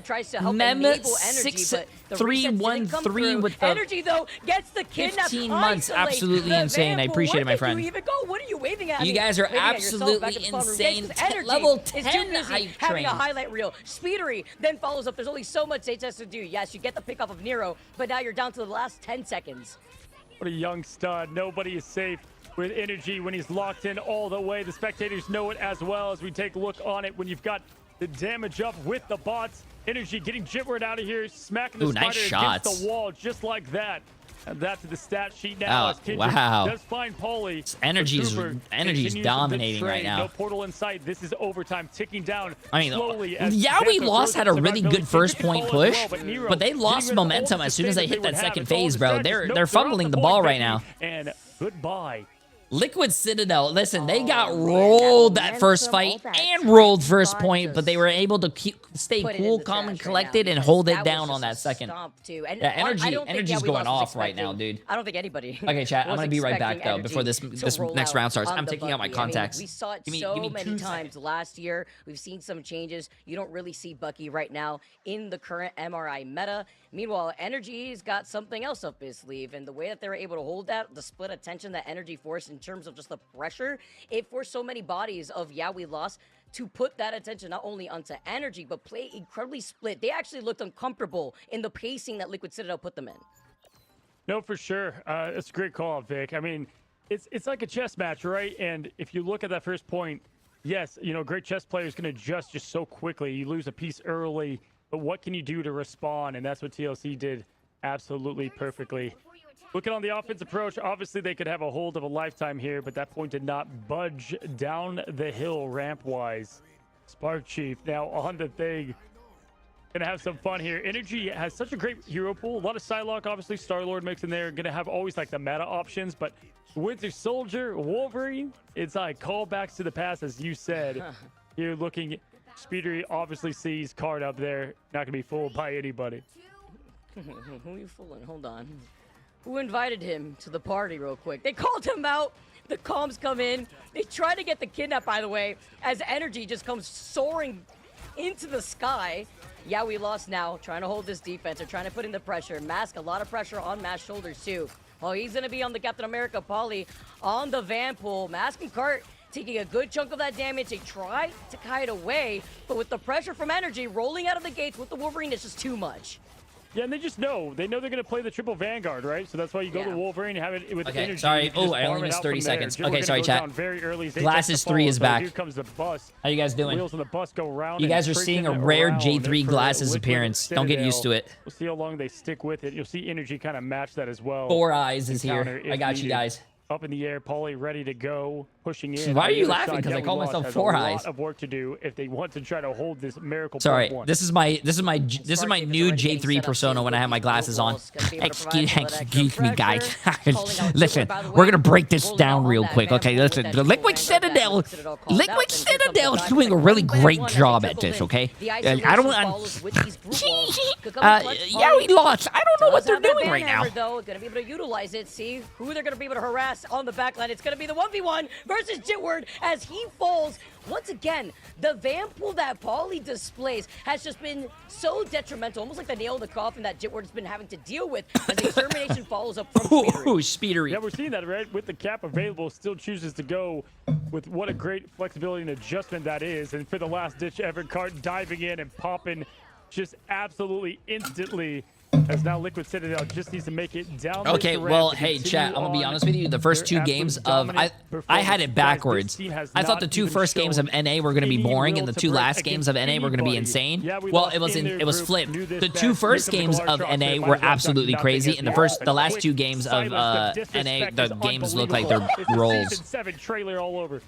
Howard tries to help enable energy, but the resets didn't come 6313 through. with the Energy though gets the kidnap. 15 months. Isolate Absolutely the insane. I Vandal. appreciate it, my Where friend. did you even go? What are you waving at? You me? guys are Waving at yourself back absolutely at the front room. insane. This is energy Level is 10 too busy hype having a train. highlight reel. Speedery then follows up. There's only so much Jay3 has to do. Yes, you get the pick off of Nero, but now you're down to the last 10 seconds. What a young stud. Nobody is safe. with Energy when he's locked in all the way. The spectators know it as well as we take a look on it when you've got the damage up with the bots. Energy getting Jitward out of here, smacking the Ooh, nice spider against shots. the wall just like that. And that's the stat sheet now. Oh, As Kindred wow. does find Pauly. Energy's Continues the dominating right trade. now. No portal in sight. This is overtime, ticking down I mean, slowly. As yeah, we Panther lost had a versus really Ability good first to point control as push, well, Nero but they getting lost rid of all momentum the as soon as they sustain hit would that have. second It's all phase, the bro. strategies. They're Nope, off fumbling the point, ball right Becky, now. And goodbye. Liquid Citadel, listen, they got rolled that first fight and rolled first point, but they were able to stay put it in cool, the calm, and trash right collected now and because hold it that was down just on that a second. stomp, too. And Yeah, I don't think energy's Yawi going Lost was off right now, expecting- dude. I don't think anybody. Okay, chat, I'm was gonna be right back expecting though before this Energy to roll next out round starts. on I'm the taking out my Bucky. I mean, contacts. we saw it Give me so 2 many seconds. times last year. We've seen some changes. You don't really see Bucky right now in the current MRI meta. Meanwhile, Energy's got something else up his sleeve, and the way that they were able to hold that, the split attention that Energy forced in terms of just the pressure, it forced so many bodies of We Lost to put that attention not only onto Energy, but play incredibly split. They actually looked uncomfortable in the pacing that Liquid Citadel put them in. No, for sure. It's a great call, Vic. I mean, it's like a chess match, right? And if you look at that first point, yes, you know, great chess players can adjust just so quickly. You lose a piece early, but what can you do to respond? And that's what TLC did absolutely perfectly. Looking on the offense approach, obviously they could have a hold of a lifetime here, but that point did not budge down the hill ramp-wise. Spark Chief now on the thing. Gonna have some fun here. Energy has such a great hero pool. A lot of Psylocke, obviously. Star-Lord mixed in there. Gonna have always like the meta options, but Winter Soldier, Wolverine, it's like callbacks to the past, as you said. Here looking, Speedery obviously sees card up there. Not gonna be fooled by anybody. Who are you fooling? Hold on. Who invited him to the party real quick? They called him out. The comms come in. They try to get the kidnap, by the way, as Energy just comes soaring into the sky. Yeah, we lost now. Trying to hold this defense. They're trying to put in the pressure. Mask, a lot of pressure on Mask's shoulders, too. Oh, he's going to be on the Captain America Polly on the Vanpool. Mask and Cart taking a good chunk of that damage. They try to kite away, but with the pressure from Energy rolling out of the gates with the Wolverine, it's just too much. Yeah, and they just know. They know they're going to play the triple Vanguard, right? So that's why you go to Wolverine and have it with Okay, Energy. sorry. You can Oh, just I only farm it missed out 30 from there. seconds. Jitward Okay, gonna sorry, go chat. down very early. They Glasses take the 3 follow, is so back. Here comes the bus. How you guys doing? Wheels on the bus go round. You and guys are freaking seeing a rare around J3 for Glasses Liquid appearance. Don't get used to Citadel. it. We'll see how long they stick with it. You'll see Energy kind of match that as well. 4 Eyes is Counter here. if I got you needed. guys. Up in the air, Pauly ready to go, pushing in. Why are On the you other laughing? side, Because I Young call Lost myself has 4 a Eyes. lot of work to do if they want to try to hold this miracle. Sorry, point. this is my new J3 persona when I have my glasses on. Excuse me, guys. Listen, we're gonna break this down real quick. Okay, listen. The Liquid Citadel is doing a really great job at this. Okay, I don't. Yeah, we lost. I don't know what they're doing right now. Though, gonna be able to utilize it. See who they're gonna be able to harass on the backline. It's gonna be the 1v1 versus Jitward as he falls. Once again, the Vanpool that Pauly displays has just been so detrimental, almost like the nail in the coffin that Jitward's been having to deal with as the Extermination follows up from Speedery. Ooh, Speedery. Yeah, we're seeing that, right? With the cap available, still chooses to go with what a great flexibility and adjustment that is. And for the last ditch effort, Cart diving in and popping just absolutely instantly. As now Liquid Citadel just needs to make it down. Okay, well, hey, chat, I'm gonna be honest with you. The first 2 games of I had it backwards. I thought the 2 first games of NA were gonna be boring, and the 2 last games of NA were gonna be insane. Well, it was flipped. The 2 first games of NA were absolutely crazy, and the last 2 games of NA, the games look like they're rolls. Season 7 trailer all over.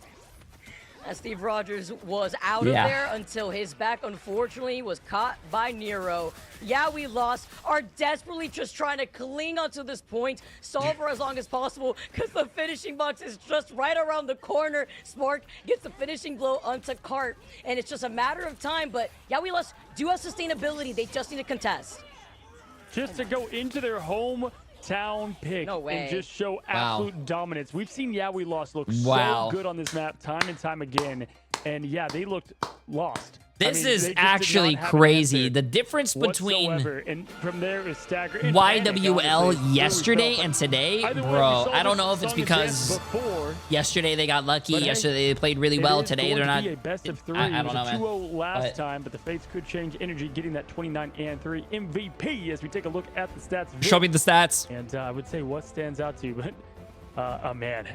As Steve Rogers was out of there until his back, unfortunately, was caught by Nero. Yeah, we lost. Are desperately just trying to cling onto this point, stall for as long as possible, because the finishing box is just right around the corner. Spark gets the finishing blow onto Cart, and it's just a matter of time. But yeah, we lost. Do have sustainability. They just need to contest. Just to go into their home town pick and just show absolute dominance. We've seen We Lost look so good on this map time and time again, and yeah, they looked lost. This is actually crazy. The difference between and from there is staggering. YWL yesterday and today, bro. I don't know if it's because yesterday they got lucky. Yesterday they played really well. Today they're not. A best of 3. I don't know, man. 2-0 last time, but the fates could change. Energy getting that 29-3 MVP as we take a look at the stats. Show me the stats. And I would say what stands out to you, but Man,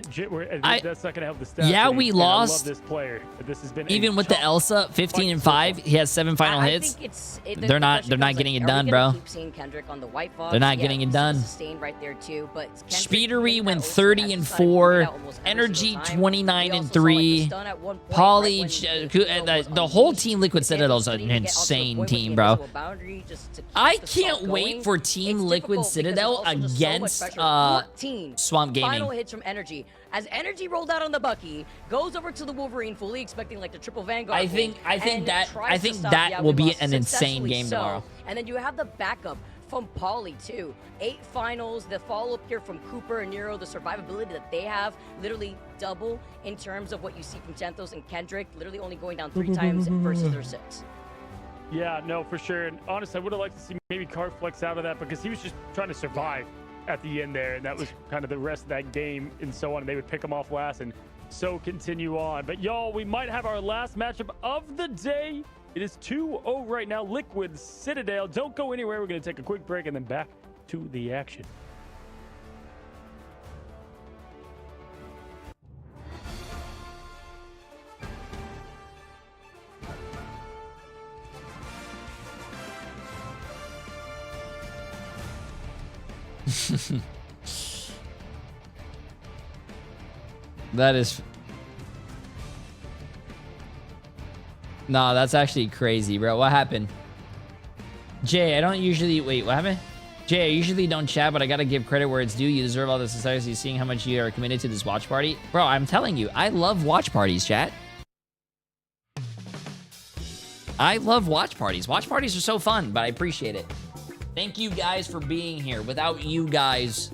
that's not gonna help the stats. Yeah, we lost. I love this player. This has been Even with the Elsa, 15-5, he has 7 final hits. They're not getting it done, bro. Keep seeing Kendrick on the White Fox. They're not getting it done. Sustained right there too, but Speedery went 30-4, Energy 29-3, Polly, the whole team Liquid Citadel's an insane team, bro. I can't wait for Team Liquid Citadel against Swamp Gaming. Final hits from Energy. As Energy rolled out on the Bucky, goes over to the Wolverine, fully expecting like the triple Vanguard. I think that will be an insane game tomorrow. And then you have the backup from Pauly too. 8 finals, the follow-up here from Cooper and Nero, the survivability that they have, literally double in terms of what you see from Chanthos and Kendrick, literally only going down 3 times versus their 6. Yeah, no, for sure. And honestly, I would have liked to see maybe Card flex out of that because he was just trying to survive at the end there, and that was kind of the rest of that game and so on. And they would pick him off last and so continue on. But y'all, we might have our last matchup of the day. It is 2-0 right now. Liquid Citadel. Don't go anywhere. We're going to take a quick break and then back to the action. That is... No, that's actually crazy, bro. What happened? Jay, I don't usually... Wait, what happened? Jay, I usually don't chat, but I gotta give credit where it's due. You deserve all the society, seeing how much you are committed to this watch party. Bro, I'm telling you, I love watch parties, chat. I love watch parties. Watch parties are so fun, but I appreciate it. Thank you guys for being here. Without you guys...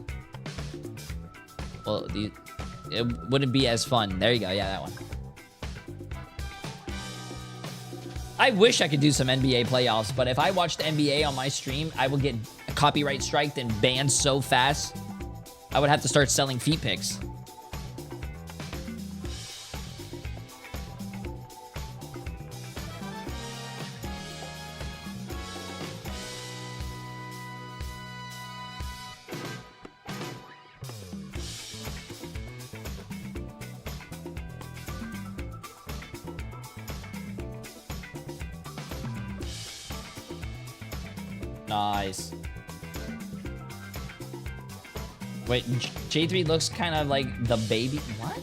Well, it wouldn't be as fun. There you go. Yeah, that one. I wish I could do some NBA playoffs, but if I watched NBA on my stream, I would get copyright striked and banned so fast. I would have to start selling feet pics. Nice. Wait, Jay3 looks kind of like the baby. What?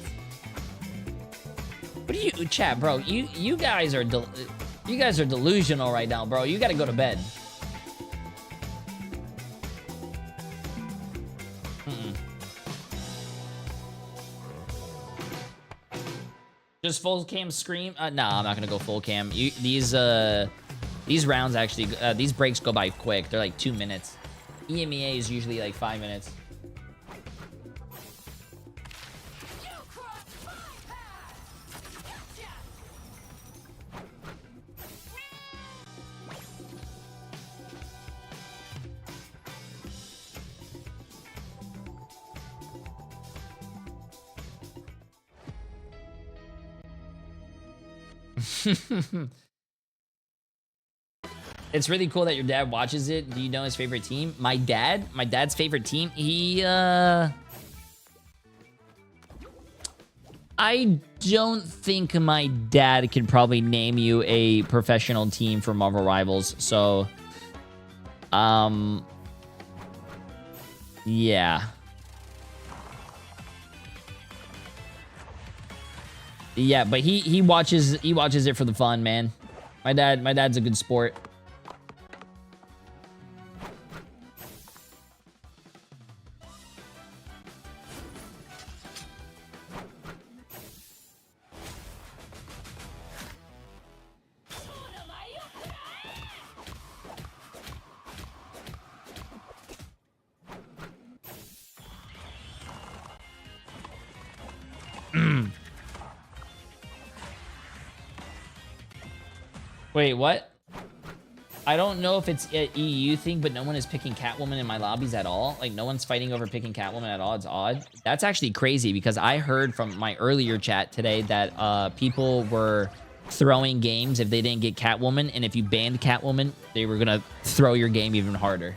What do you, chat, bro? You guys are delusional right now, bro. You got to go to bed. Just full cam scream? Nah, I'm not gonna go full cam. These rounds actually, these breaks go by quick. They're like 2 minutes. EMEA is usually like 5 minutes. It's really cool that your dad watches it. Do you know his favorite team? My dad's favorite team? I don't think my dad could probably name you a professional team for Marvel Rivals. So, yeah. Yeah, but he watches it for the fun, man. My dad's a good sport. Wait, what? I don't know if it's an EU thing, but no one is picking Catwoman in my lobbies at all. Like, no one's fighting over picking Catwoman at all. It's odd. That's actually crazy because I heard from my earlier chat today that people were throwing games if they didn't get Catwoman, and if you banned Catwoman, they were gonna throw your game even harder.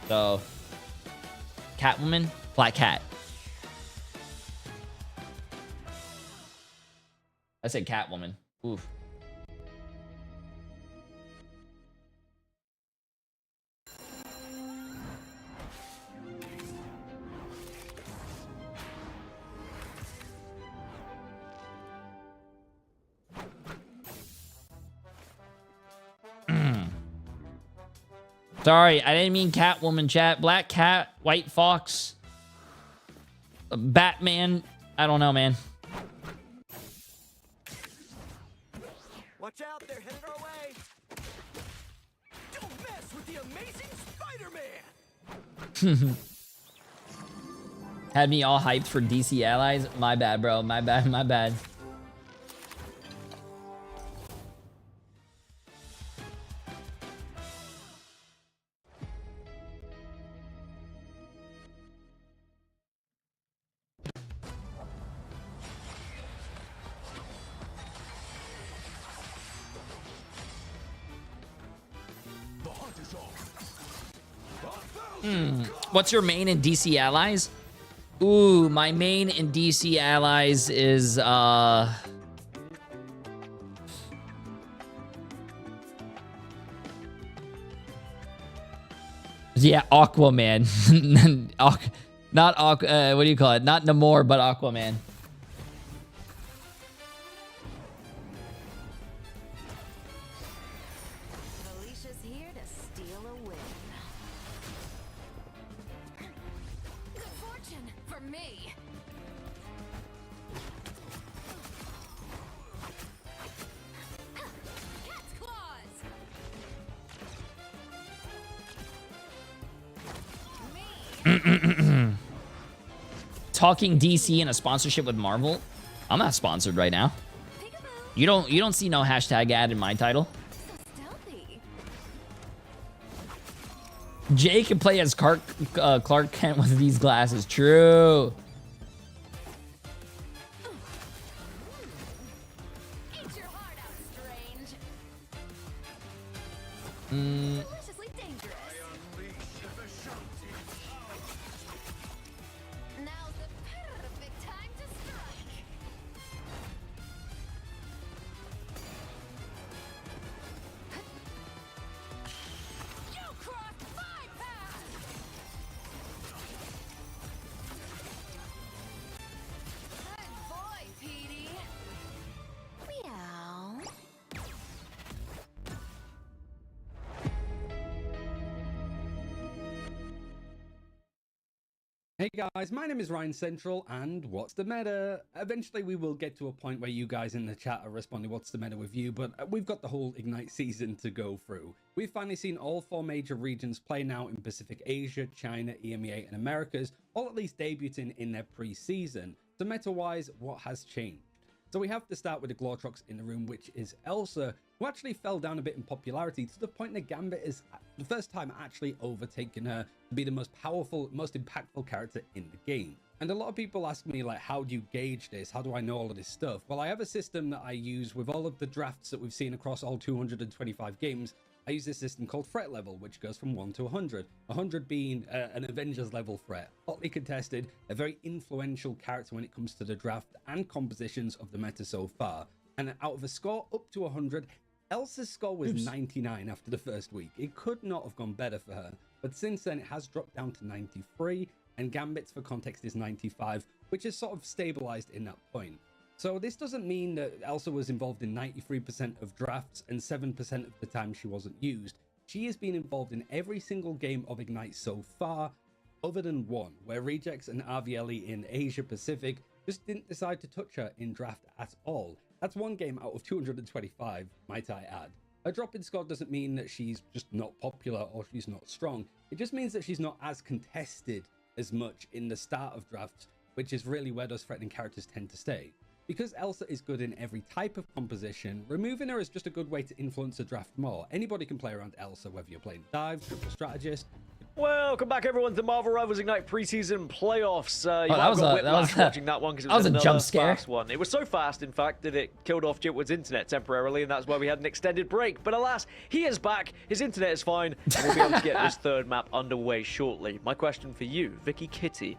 So, Catwoman, Black Cat. I said Catwoman. Oof. Sorry, I didn't mean Catwoman, chat. Black Cat, White Fox, Batman. I don't know, man. Watch out, they're headed our way. Don't mess with the amazing Spider-Man. Had me all hyped for DC allies. My bad, bro. My bad, my bad. What's your main in DC allies? Ooh, my main in DC allies is yeah, Aquaman. Not what do you call it? Not Namor, but Aquaman. Alicia's here to steal a win. Good fortune for me. Cat's claws. Talking DC in a sponsorship with Marvel? I'm not sponsored right now. You don't see no hashtag ad in my title. Jay can play as Clark Kent with these glasses. True. Deliciously dangerous. Now's the perfect time to strike. You crossed my path. Good boy, Petey. Meow. Hey guys, my name is Ryan Central, and what's the meta? Eventually we will get to a point where you guys in the chat are responding what's the meta with you, but we've got the whole Ignite season to go through. We've finally seen all 4 major regions play now in Pacific Asia, China, EMEA, and Americas, all at least debuting in their pre-season. So meta-wise, what has changed? So we have to start with the Glortrox in the room, which is Elsa, who actually fell down a bit in popularity to the point that Gambit is the first time actually overtaken her to be the most powerful, most impactful character in the game. And a lot of people ask me, like, how do you gauge this? How do I know all of this stuff? Well, I have a system that I use with all of the drafts that we've seen across all 225 games. I use this system called threat level, which goes from 1 to 100. 100 being an Avengers level threat, hotly contested, a very influential character when it comes to the draft and compositions of the meta so far. And out of a score up to 100, Elsa's score was 99 after the first week. It could not have gone better for her, but since then it has dropped down to 93, and Gambit's, for context, is 95, which is sort of stabilized in that point. So this doesn't mean that Elsa was involved in 93% of drafts and 7% of the time she wasn't used. She has been involved in every single game of Ignite so far, other than one, where Rejects and RVLE in Asia Pacific just didn't decide to touch her in draft at all. That's one game out of 225, might I add. A drop in score doesn't mean that she's just not popular or she's not strong. It just means that she's not as contested as much in the start of drafts, which is really where those threatening characters tend to stay. Because Elsa is good in every type of composition, removing her is just a good way to influence a draft more. Anybody can play around Elsa, whether you're playing Dive, Triple Strategist. Welcome back, everyone, to Marvel Rivals Ignite preseason playoffs. Watching that one because it was was a jump scare. Fast one. It was so fast, in fact, that it killed off Jitwood's internet temporarily, and that's why we had an extended break. But alas, he is back. His internet is fine, and we'll be able to get this third map underway shortly. My question for you, Vicky Kitty.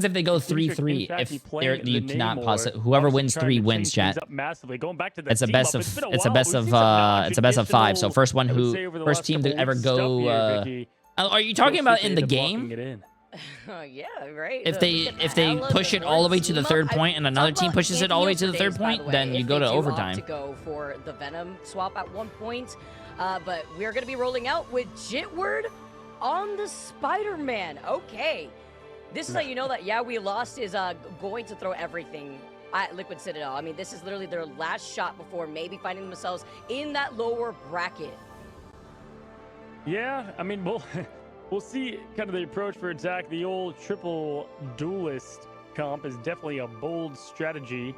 happens if they go Dietrich, 3-3? in fact, If he they're, playing you the cannot Namor, possibly. Whoever obviously wins trying 3 to wins, change things chat. up massively. Going back to the It's a team best up, of. it's been a It's a while. best We've of. seen some It's a best of 5. So non-traditional, first one I would who, say, over the first last team to couple ever weeks stuff go. here, Vicky. Are you Looks talking like about they in the ended up locking game? it in. Yeah, right. If they push it all the way to the third point and another team pushes it all the way to the third point, then you go to overtime. To go for the Venom swap at one point, but we're gonna be rolling out with Jitward on the Spider-Man. Okay, this is how you know that we lost is going to throw everything at Liquid Citadel. I mean, this is literally their last shot before maybe finding themselves in that lower bracket. Yeah, I mean, we'll see kind of the approach for attack. The old triple duelist comp is definitely a bold strategy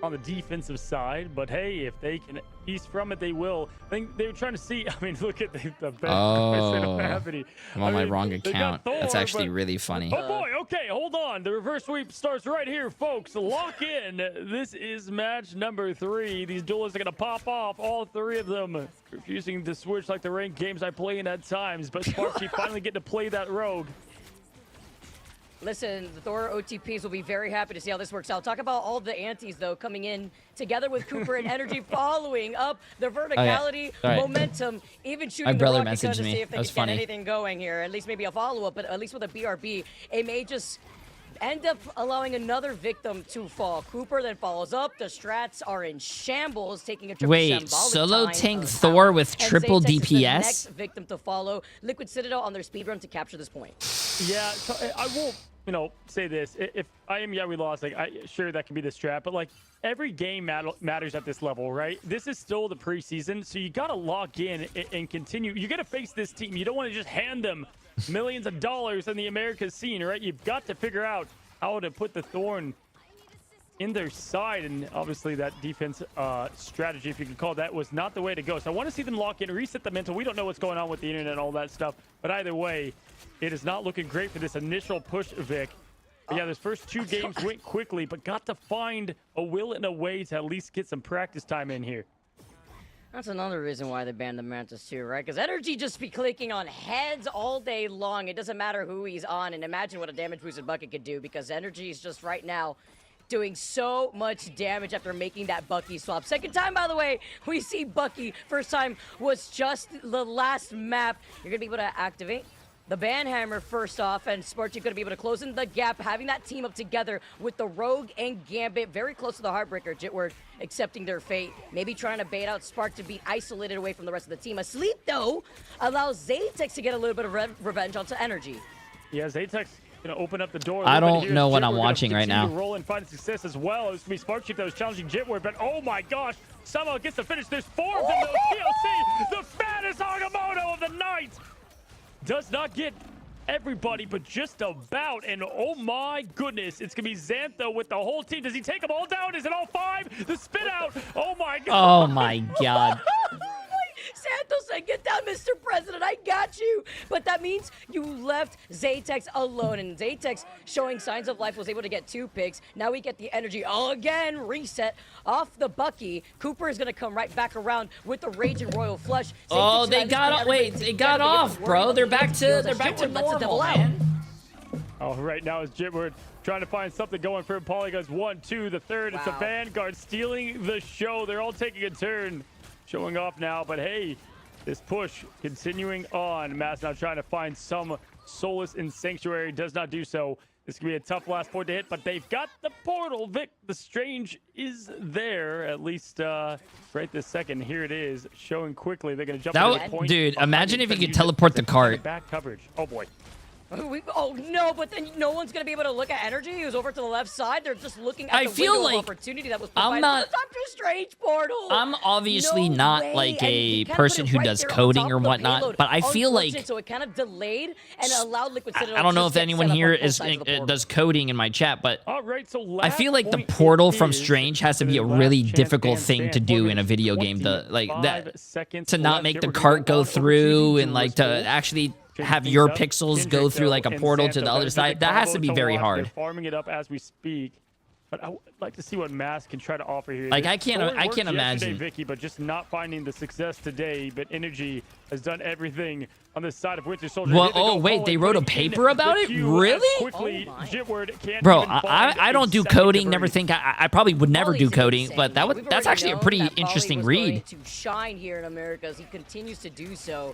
on the defensive side, but hey, if they can ease from it, they will. I think they were trying to see. I mean, look at the best happening. I'm on my wrong account. That's actually really funny. Oh boy, okay, hold on. The reverse sweep starts right here, folks. Lock in. This is match number 3. These duelists are gonna pop off, all 3 of them, refusing to switch like the ranked games I play in at times. But Sparky finally getting to play that rogue. Listen, the Thor OTPs will be very happy to see how this works out. Talk about all the antis, though, coming in together with Cooper and Energy, following up the verticality, momentum, even shooting the rocket gun to see if they can get anything going here. At least maybe a follow-up, but at least with a BRB, it may just end up allowing another victim to fall. Cooper then follows up. The strats are in shambles, taking a triple Wait, solo tank Thor with triple DPS? The next victim to follow. Liquid Citadel on their speedrun to capture this point. Yeah, so I will, say this. If I am, we lost. Like, sure, that can be the strat, but like every game matters at this level, right? This is still the preseason, so you got to lock in and continue. You got to face this team. You don't want to just hand them millions of dollars in the Americas scene, right? You've got to figure out how to put the thorn in their side, and obviously that defense strategy, if you can call it that, was not the way to go. So I want to see them lock in, reset the mental. We don't know what's going on with the internet and all that stuff, but either way, it is not looking great for this initial push, Vic. But yeah, those first 2 games went quickly, but got to find a will and a way to at least get some practice time in here. That's another reason why they banned the Mantis too, right? Because Energy just be clicking on heads all day long. It doesn't matter who he's on, and imagine what a damage boosted bucket could do, because Energy is just right now doing so much damage after making that Bucky swap. Second time, by the way, we see Bucky. First time was just the last map. You're going to be able to activate the Banhammer first off, and Sparky going to be able to close in the gap, having that team up together with the Rogue and Gambit very close to the Heartbreaker. Jitward accepting their fate, maybe trying to bait out Spark to be isolated away from the rest of the team. Asleep, though, allows Zaytex to get a little bit of revenge onto Energy. Yeah, Zaytex going to open up the door. I don't know what I'm watching right now. Roll and find success as well. It was going to be Sparkchip that was challenging Jitward, but oh my gosh, somehow gets the finish. There's 4 of them, though. TLC, the fattest Agamotto of the night. Does not get everybody, but just about. And oh my goodness, it's gonna be Xantho with the whole team. Does he take them all down? Is it all 5? The spit out. Oh my god. Oh my god. Santos said, "Get down, Mr. President, I got you." But that means you left Zaytex alone, and Zaytex, showing signs of life, was able to get 2 picks. Now we get the Energy again reset off the Bucky. Cooper is gonna come right back around with the Raging Royal Flush. Oh, they got they got off, bro. They're back to normal, man. Oh, right now is Jitward trying to find something going for him. Paulie goes 1, 2, the third. It's a Vanguard stealing the show. They're all taking a turn. Showing off now, but hey, this push continuing on. Mass now trying to find some solace in Sanctuary, does not do so. This could be a tough last point to hit, but they've got the portal. Vic, the Strange is there, at least right this second. Here it is, showing quickly. They're going to jump into the point. Dude, imagine if you could teleport the cart. Back coverage. Oh boy. Oh no, but then no one's gonna be able to look at Energy. He was over to the left side. They're just looking at the window of opportunity that was provided by the Doctor Strange portal. I'm obviously not like a person who does coding or whatnot, but I feel like so it kind of delayed and allowed Liquid Citadel. I don't know if anyone here does coding in my chat, but all right, so I feel like the portal from Strange has to be a really difficult thing to do in a video game. To not make the cart go through and like to actually have your pixels go through like a portal to the other side. That has to be very hard. Farming it up as we speak, but I would like to see what Mass can try to offer here. Like I can't imagine. Vicky, but just not finding the success today. But Energy has done everything on this side of Winter Soldier. Well, oh wait, they wrote a paper about it? Really? Quickly, bro, I don't do coding. Never think I probably would never do coding, but that's actually a pretty interesting read. To shine here in America as he continues to do so.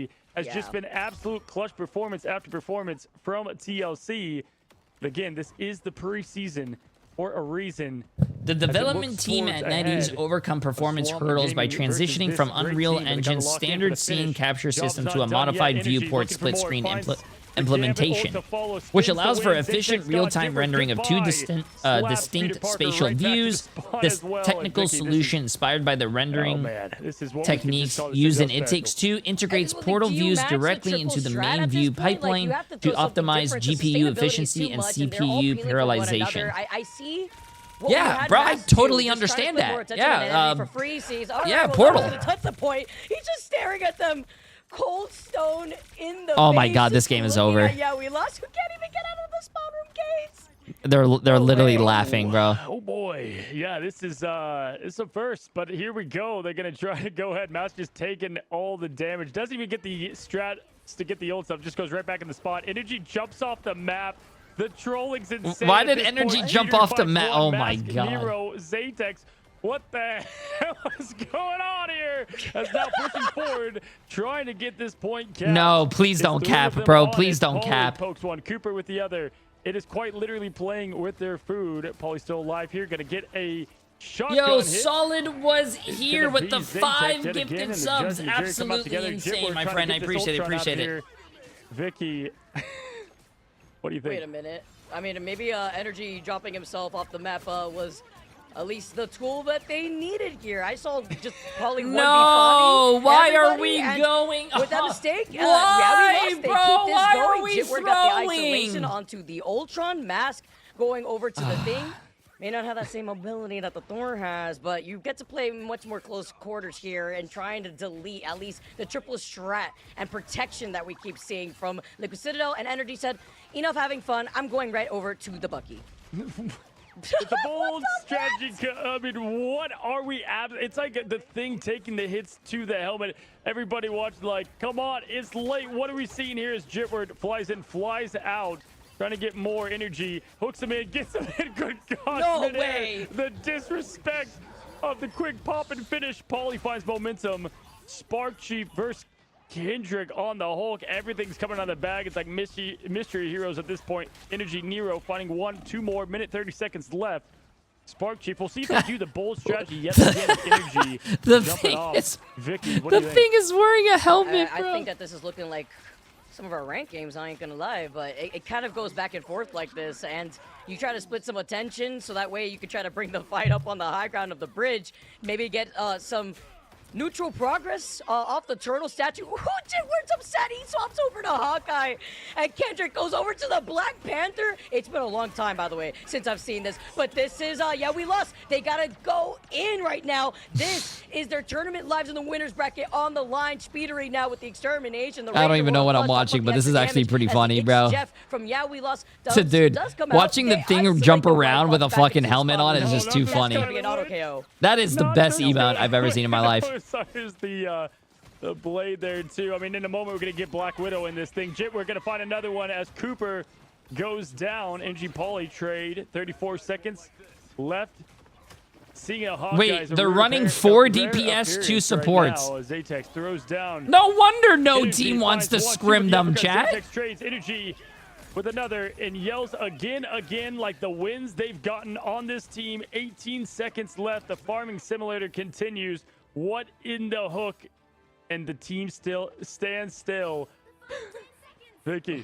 TLC has just been absolute clutch performance after performance from TLC. But again, this is the preseason for a reason. The development team at NetEase overcome performance hurdles by transitioning from Unreal Engine's standard scene capture system to a modified viewport split screen implementation, which allows for efficient real-time rendering of two distinct spatial views. This technical solution, inspired by the rendering techniques used in It Takes Two, integrates portal views directly into the main view pipeline to optimize GPU efficiency and CPU parallelization. I see. Yeah, bro, I totally understand that. Yeah, for free sees. All yeah, right, Portal. That's the point. He's just staring at them. Cold Stone in the Oh my face, God, this just game is looking over. Yeah, we lost. Who can't even get out of the spawn room gates? They're literally laughing, bro. Oh boy, yeah, this is a first, but here we go. They're gonna try to go ahead. Mouse just taking all the damage. Doesn't even get the strat to get the ult stuff. Just goes right back in the spot. Energy jumps off the map. The trolling's insane. Why did Energy jump off the map? Oh my God. Nero, Zatex. What the hell is going on here? As now pushing forward, trying to get this point capped. No, please don't cap, bro. Please don't cap. Pokes one, Cooper with the other. It is quite literally playing with their food. Polly's still alive here. Gonna get a shotgun Yo, hit. Solid was here with the Zatex 5 yet gifted again, and the subs. Judge and the Jerry come out Absolutely together. insane, Jibler my trying friend. to I get this appreciate it. Ultron out Appreciate it. here. Vicky, what do you think? Wait a minute. I mean, maybe Energy dropping himself off the map was at least the tool that they needed here. I saw just probably one No, why are everybody, we and going? with that mistake? Why, yeah, we lost. They bro? keep this Why going. are we Jitward got the throwing? isolation onto the Ultron mask, going over to the thing. May not have that same ability that the Thor has, but you get to play much more close quarters here and trying to delete at least the triple strat and protection that we keep seeing from Liquid Citadel. And Energy said, enough having fun, I'm going right over to the Bucky. It's a bold strategy. I mean, what are we at? It's like the thing taking the hits to the helmet. Everybody watching like, come on, it's late. What are we seeing here as Jitward flies in, flies out. Trying to get more energy, hooks him in, gets him in. Good God! No midair. way. The disrespect of the quick pop and finish. Paulie finds momentum. Spark Chief versus Kendrick on the Hulk. Everything's coming out of the bag. It's like mystery heroes at this point. Energy Nero finding 1, 2 more. Minute 30 seconds left. Spark Chief. We'll see if they do the bold strategy yet again. Energy. The thing is, Vicky, what do you the think? thing is wearing a helmet, I bro. think that this is looking like some of our ranked games, I ain't gonna lie, but it kind of goes back and forth like this, and you try to split some attention so that way you can try to bring the fight up on the high ground of the bridge, maybe get some neutral progress off the turtle statue. Jitward's upset. He swaps over to Hawkeye, and Kendrick goes over to the Black Panther. It's been a long time, by the way, since I've seen this, but this is, yeah, we lost. They gotta go in right now. This is their tournament lives in the winner's bracket on the line. Speedery now with the extermination. The I don't even know what I'm watching, but this is actually pretty funny, bro. Jeff from Yeah We Lost So, dude, does come watching out. the thing jump around with a fucking helmet on is just too That's funny. gonna be an auto KO. That is the best emote I've ever seen in my life. So here's the blade there too. I mean, in a moment we're gonna get Black Widow in this thing. We're gonna find another one as Cooper goes down. NG Pauly trade. 34 seconds left. Seeing a Hawkeye's Wait, they're running 4 DPS, 2 supports. Right now, Zatex throws down. No wonder no Energy team wants to finds one, scrim two, them, because chat. Zatex trades Energy with another and yells again, like the wins they've gotten on this team. 18 seconds left. The farming simulator continues. What in the hook? And the team still stands still. Vicky.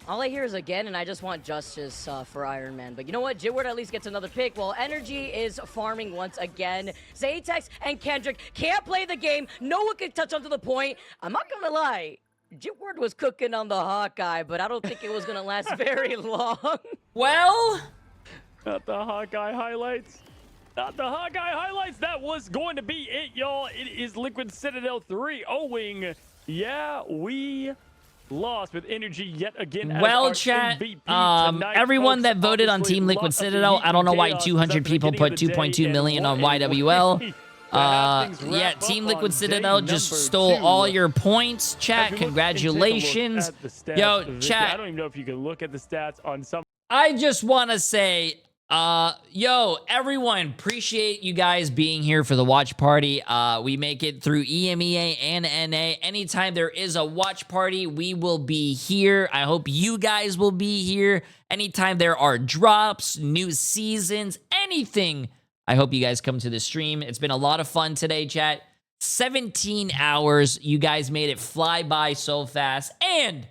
All I hear is again, and I just want justice for Iron Man. But you know what? Jitward at least gets another pick. Well, Energy is farming once again. Zatex and Kendrick can't play the game. No one can touch onto the point. I'm not gonna lie. Jitward was cooking on the Hawkeye, but I don't think it was gonna last very long. Well, not the Hawkeye highlights. Not the Hawkeye highlights. That was going to be it, y'all. It is Liquid Citadel 3-0-ing. Yeah, we lost with Energy yet again. Well, chat, everyone that voted on Team Liquid Citadel, I don't know why 200 people put 2.2 million on YWL. Yeah, Team Liquid Citadel just stole all your points, chat. Congratulations. Yo, chat. I don't even know if you can look at the stats on some. I just want to say, Yo, everyone, appreciate you guys being here for the watch party. We make it through EMEA and NA. Anytime there is a watch party, we will be here. I hope you guys will be here. Anytime there are drops, new seasons, anything, I hope you guys come to the stream. It's been a lot of fun today, chat. 17 hours. You guys made it fly by so fast. And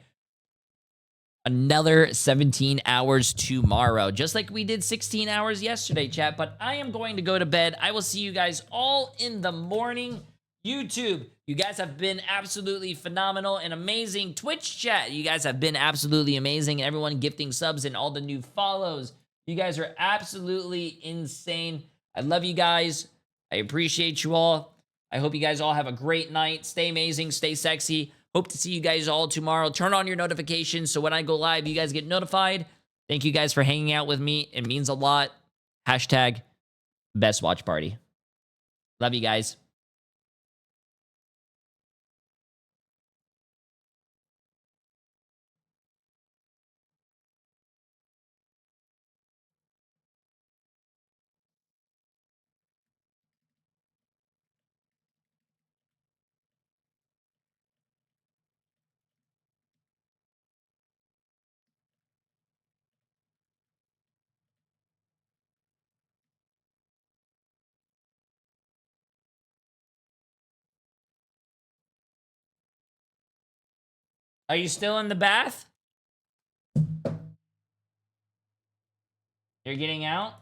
another 17 hours tomorrow, just like we did 16 hours yesterday, chat. But I am going to go to bed. I will see you guys all in the morning. YouTube, you guys have been absolutely phenomenal and amazing. Twitch chat, you guys have been absolutely amazing. Everyone gifting subs and all the new follows. You guys are absolutely insane. I love you guys. I appreciate you all. I hope you guys all have a great night. Stay amazing, stay sexy. Hope to see you guys all tomorrow. Turn on your notifications so when I go live, you guys get notified. Thank you guys for hanging out with me. It means a lot. Hashtag best watch party. Love you guys. Are you still in the bath? You're getting out?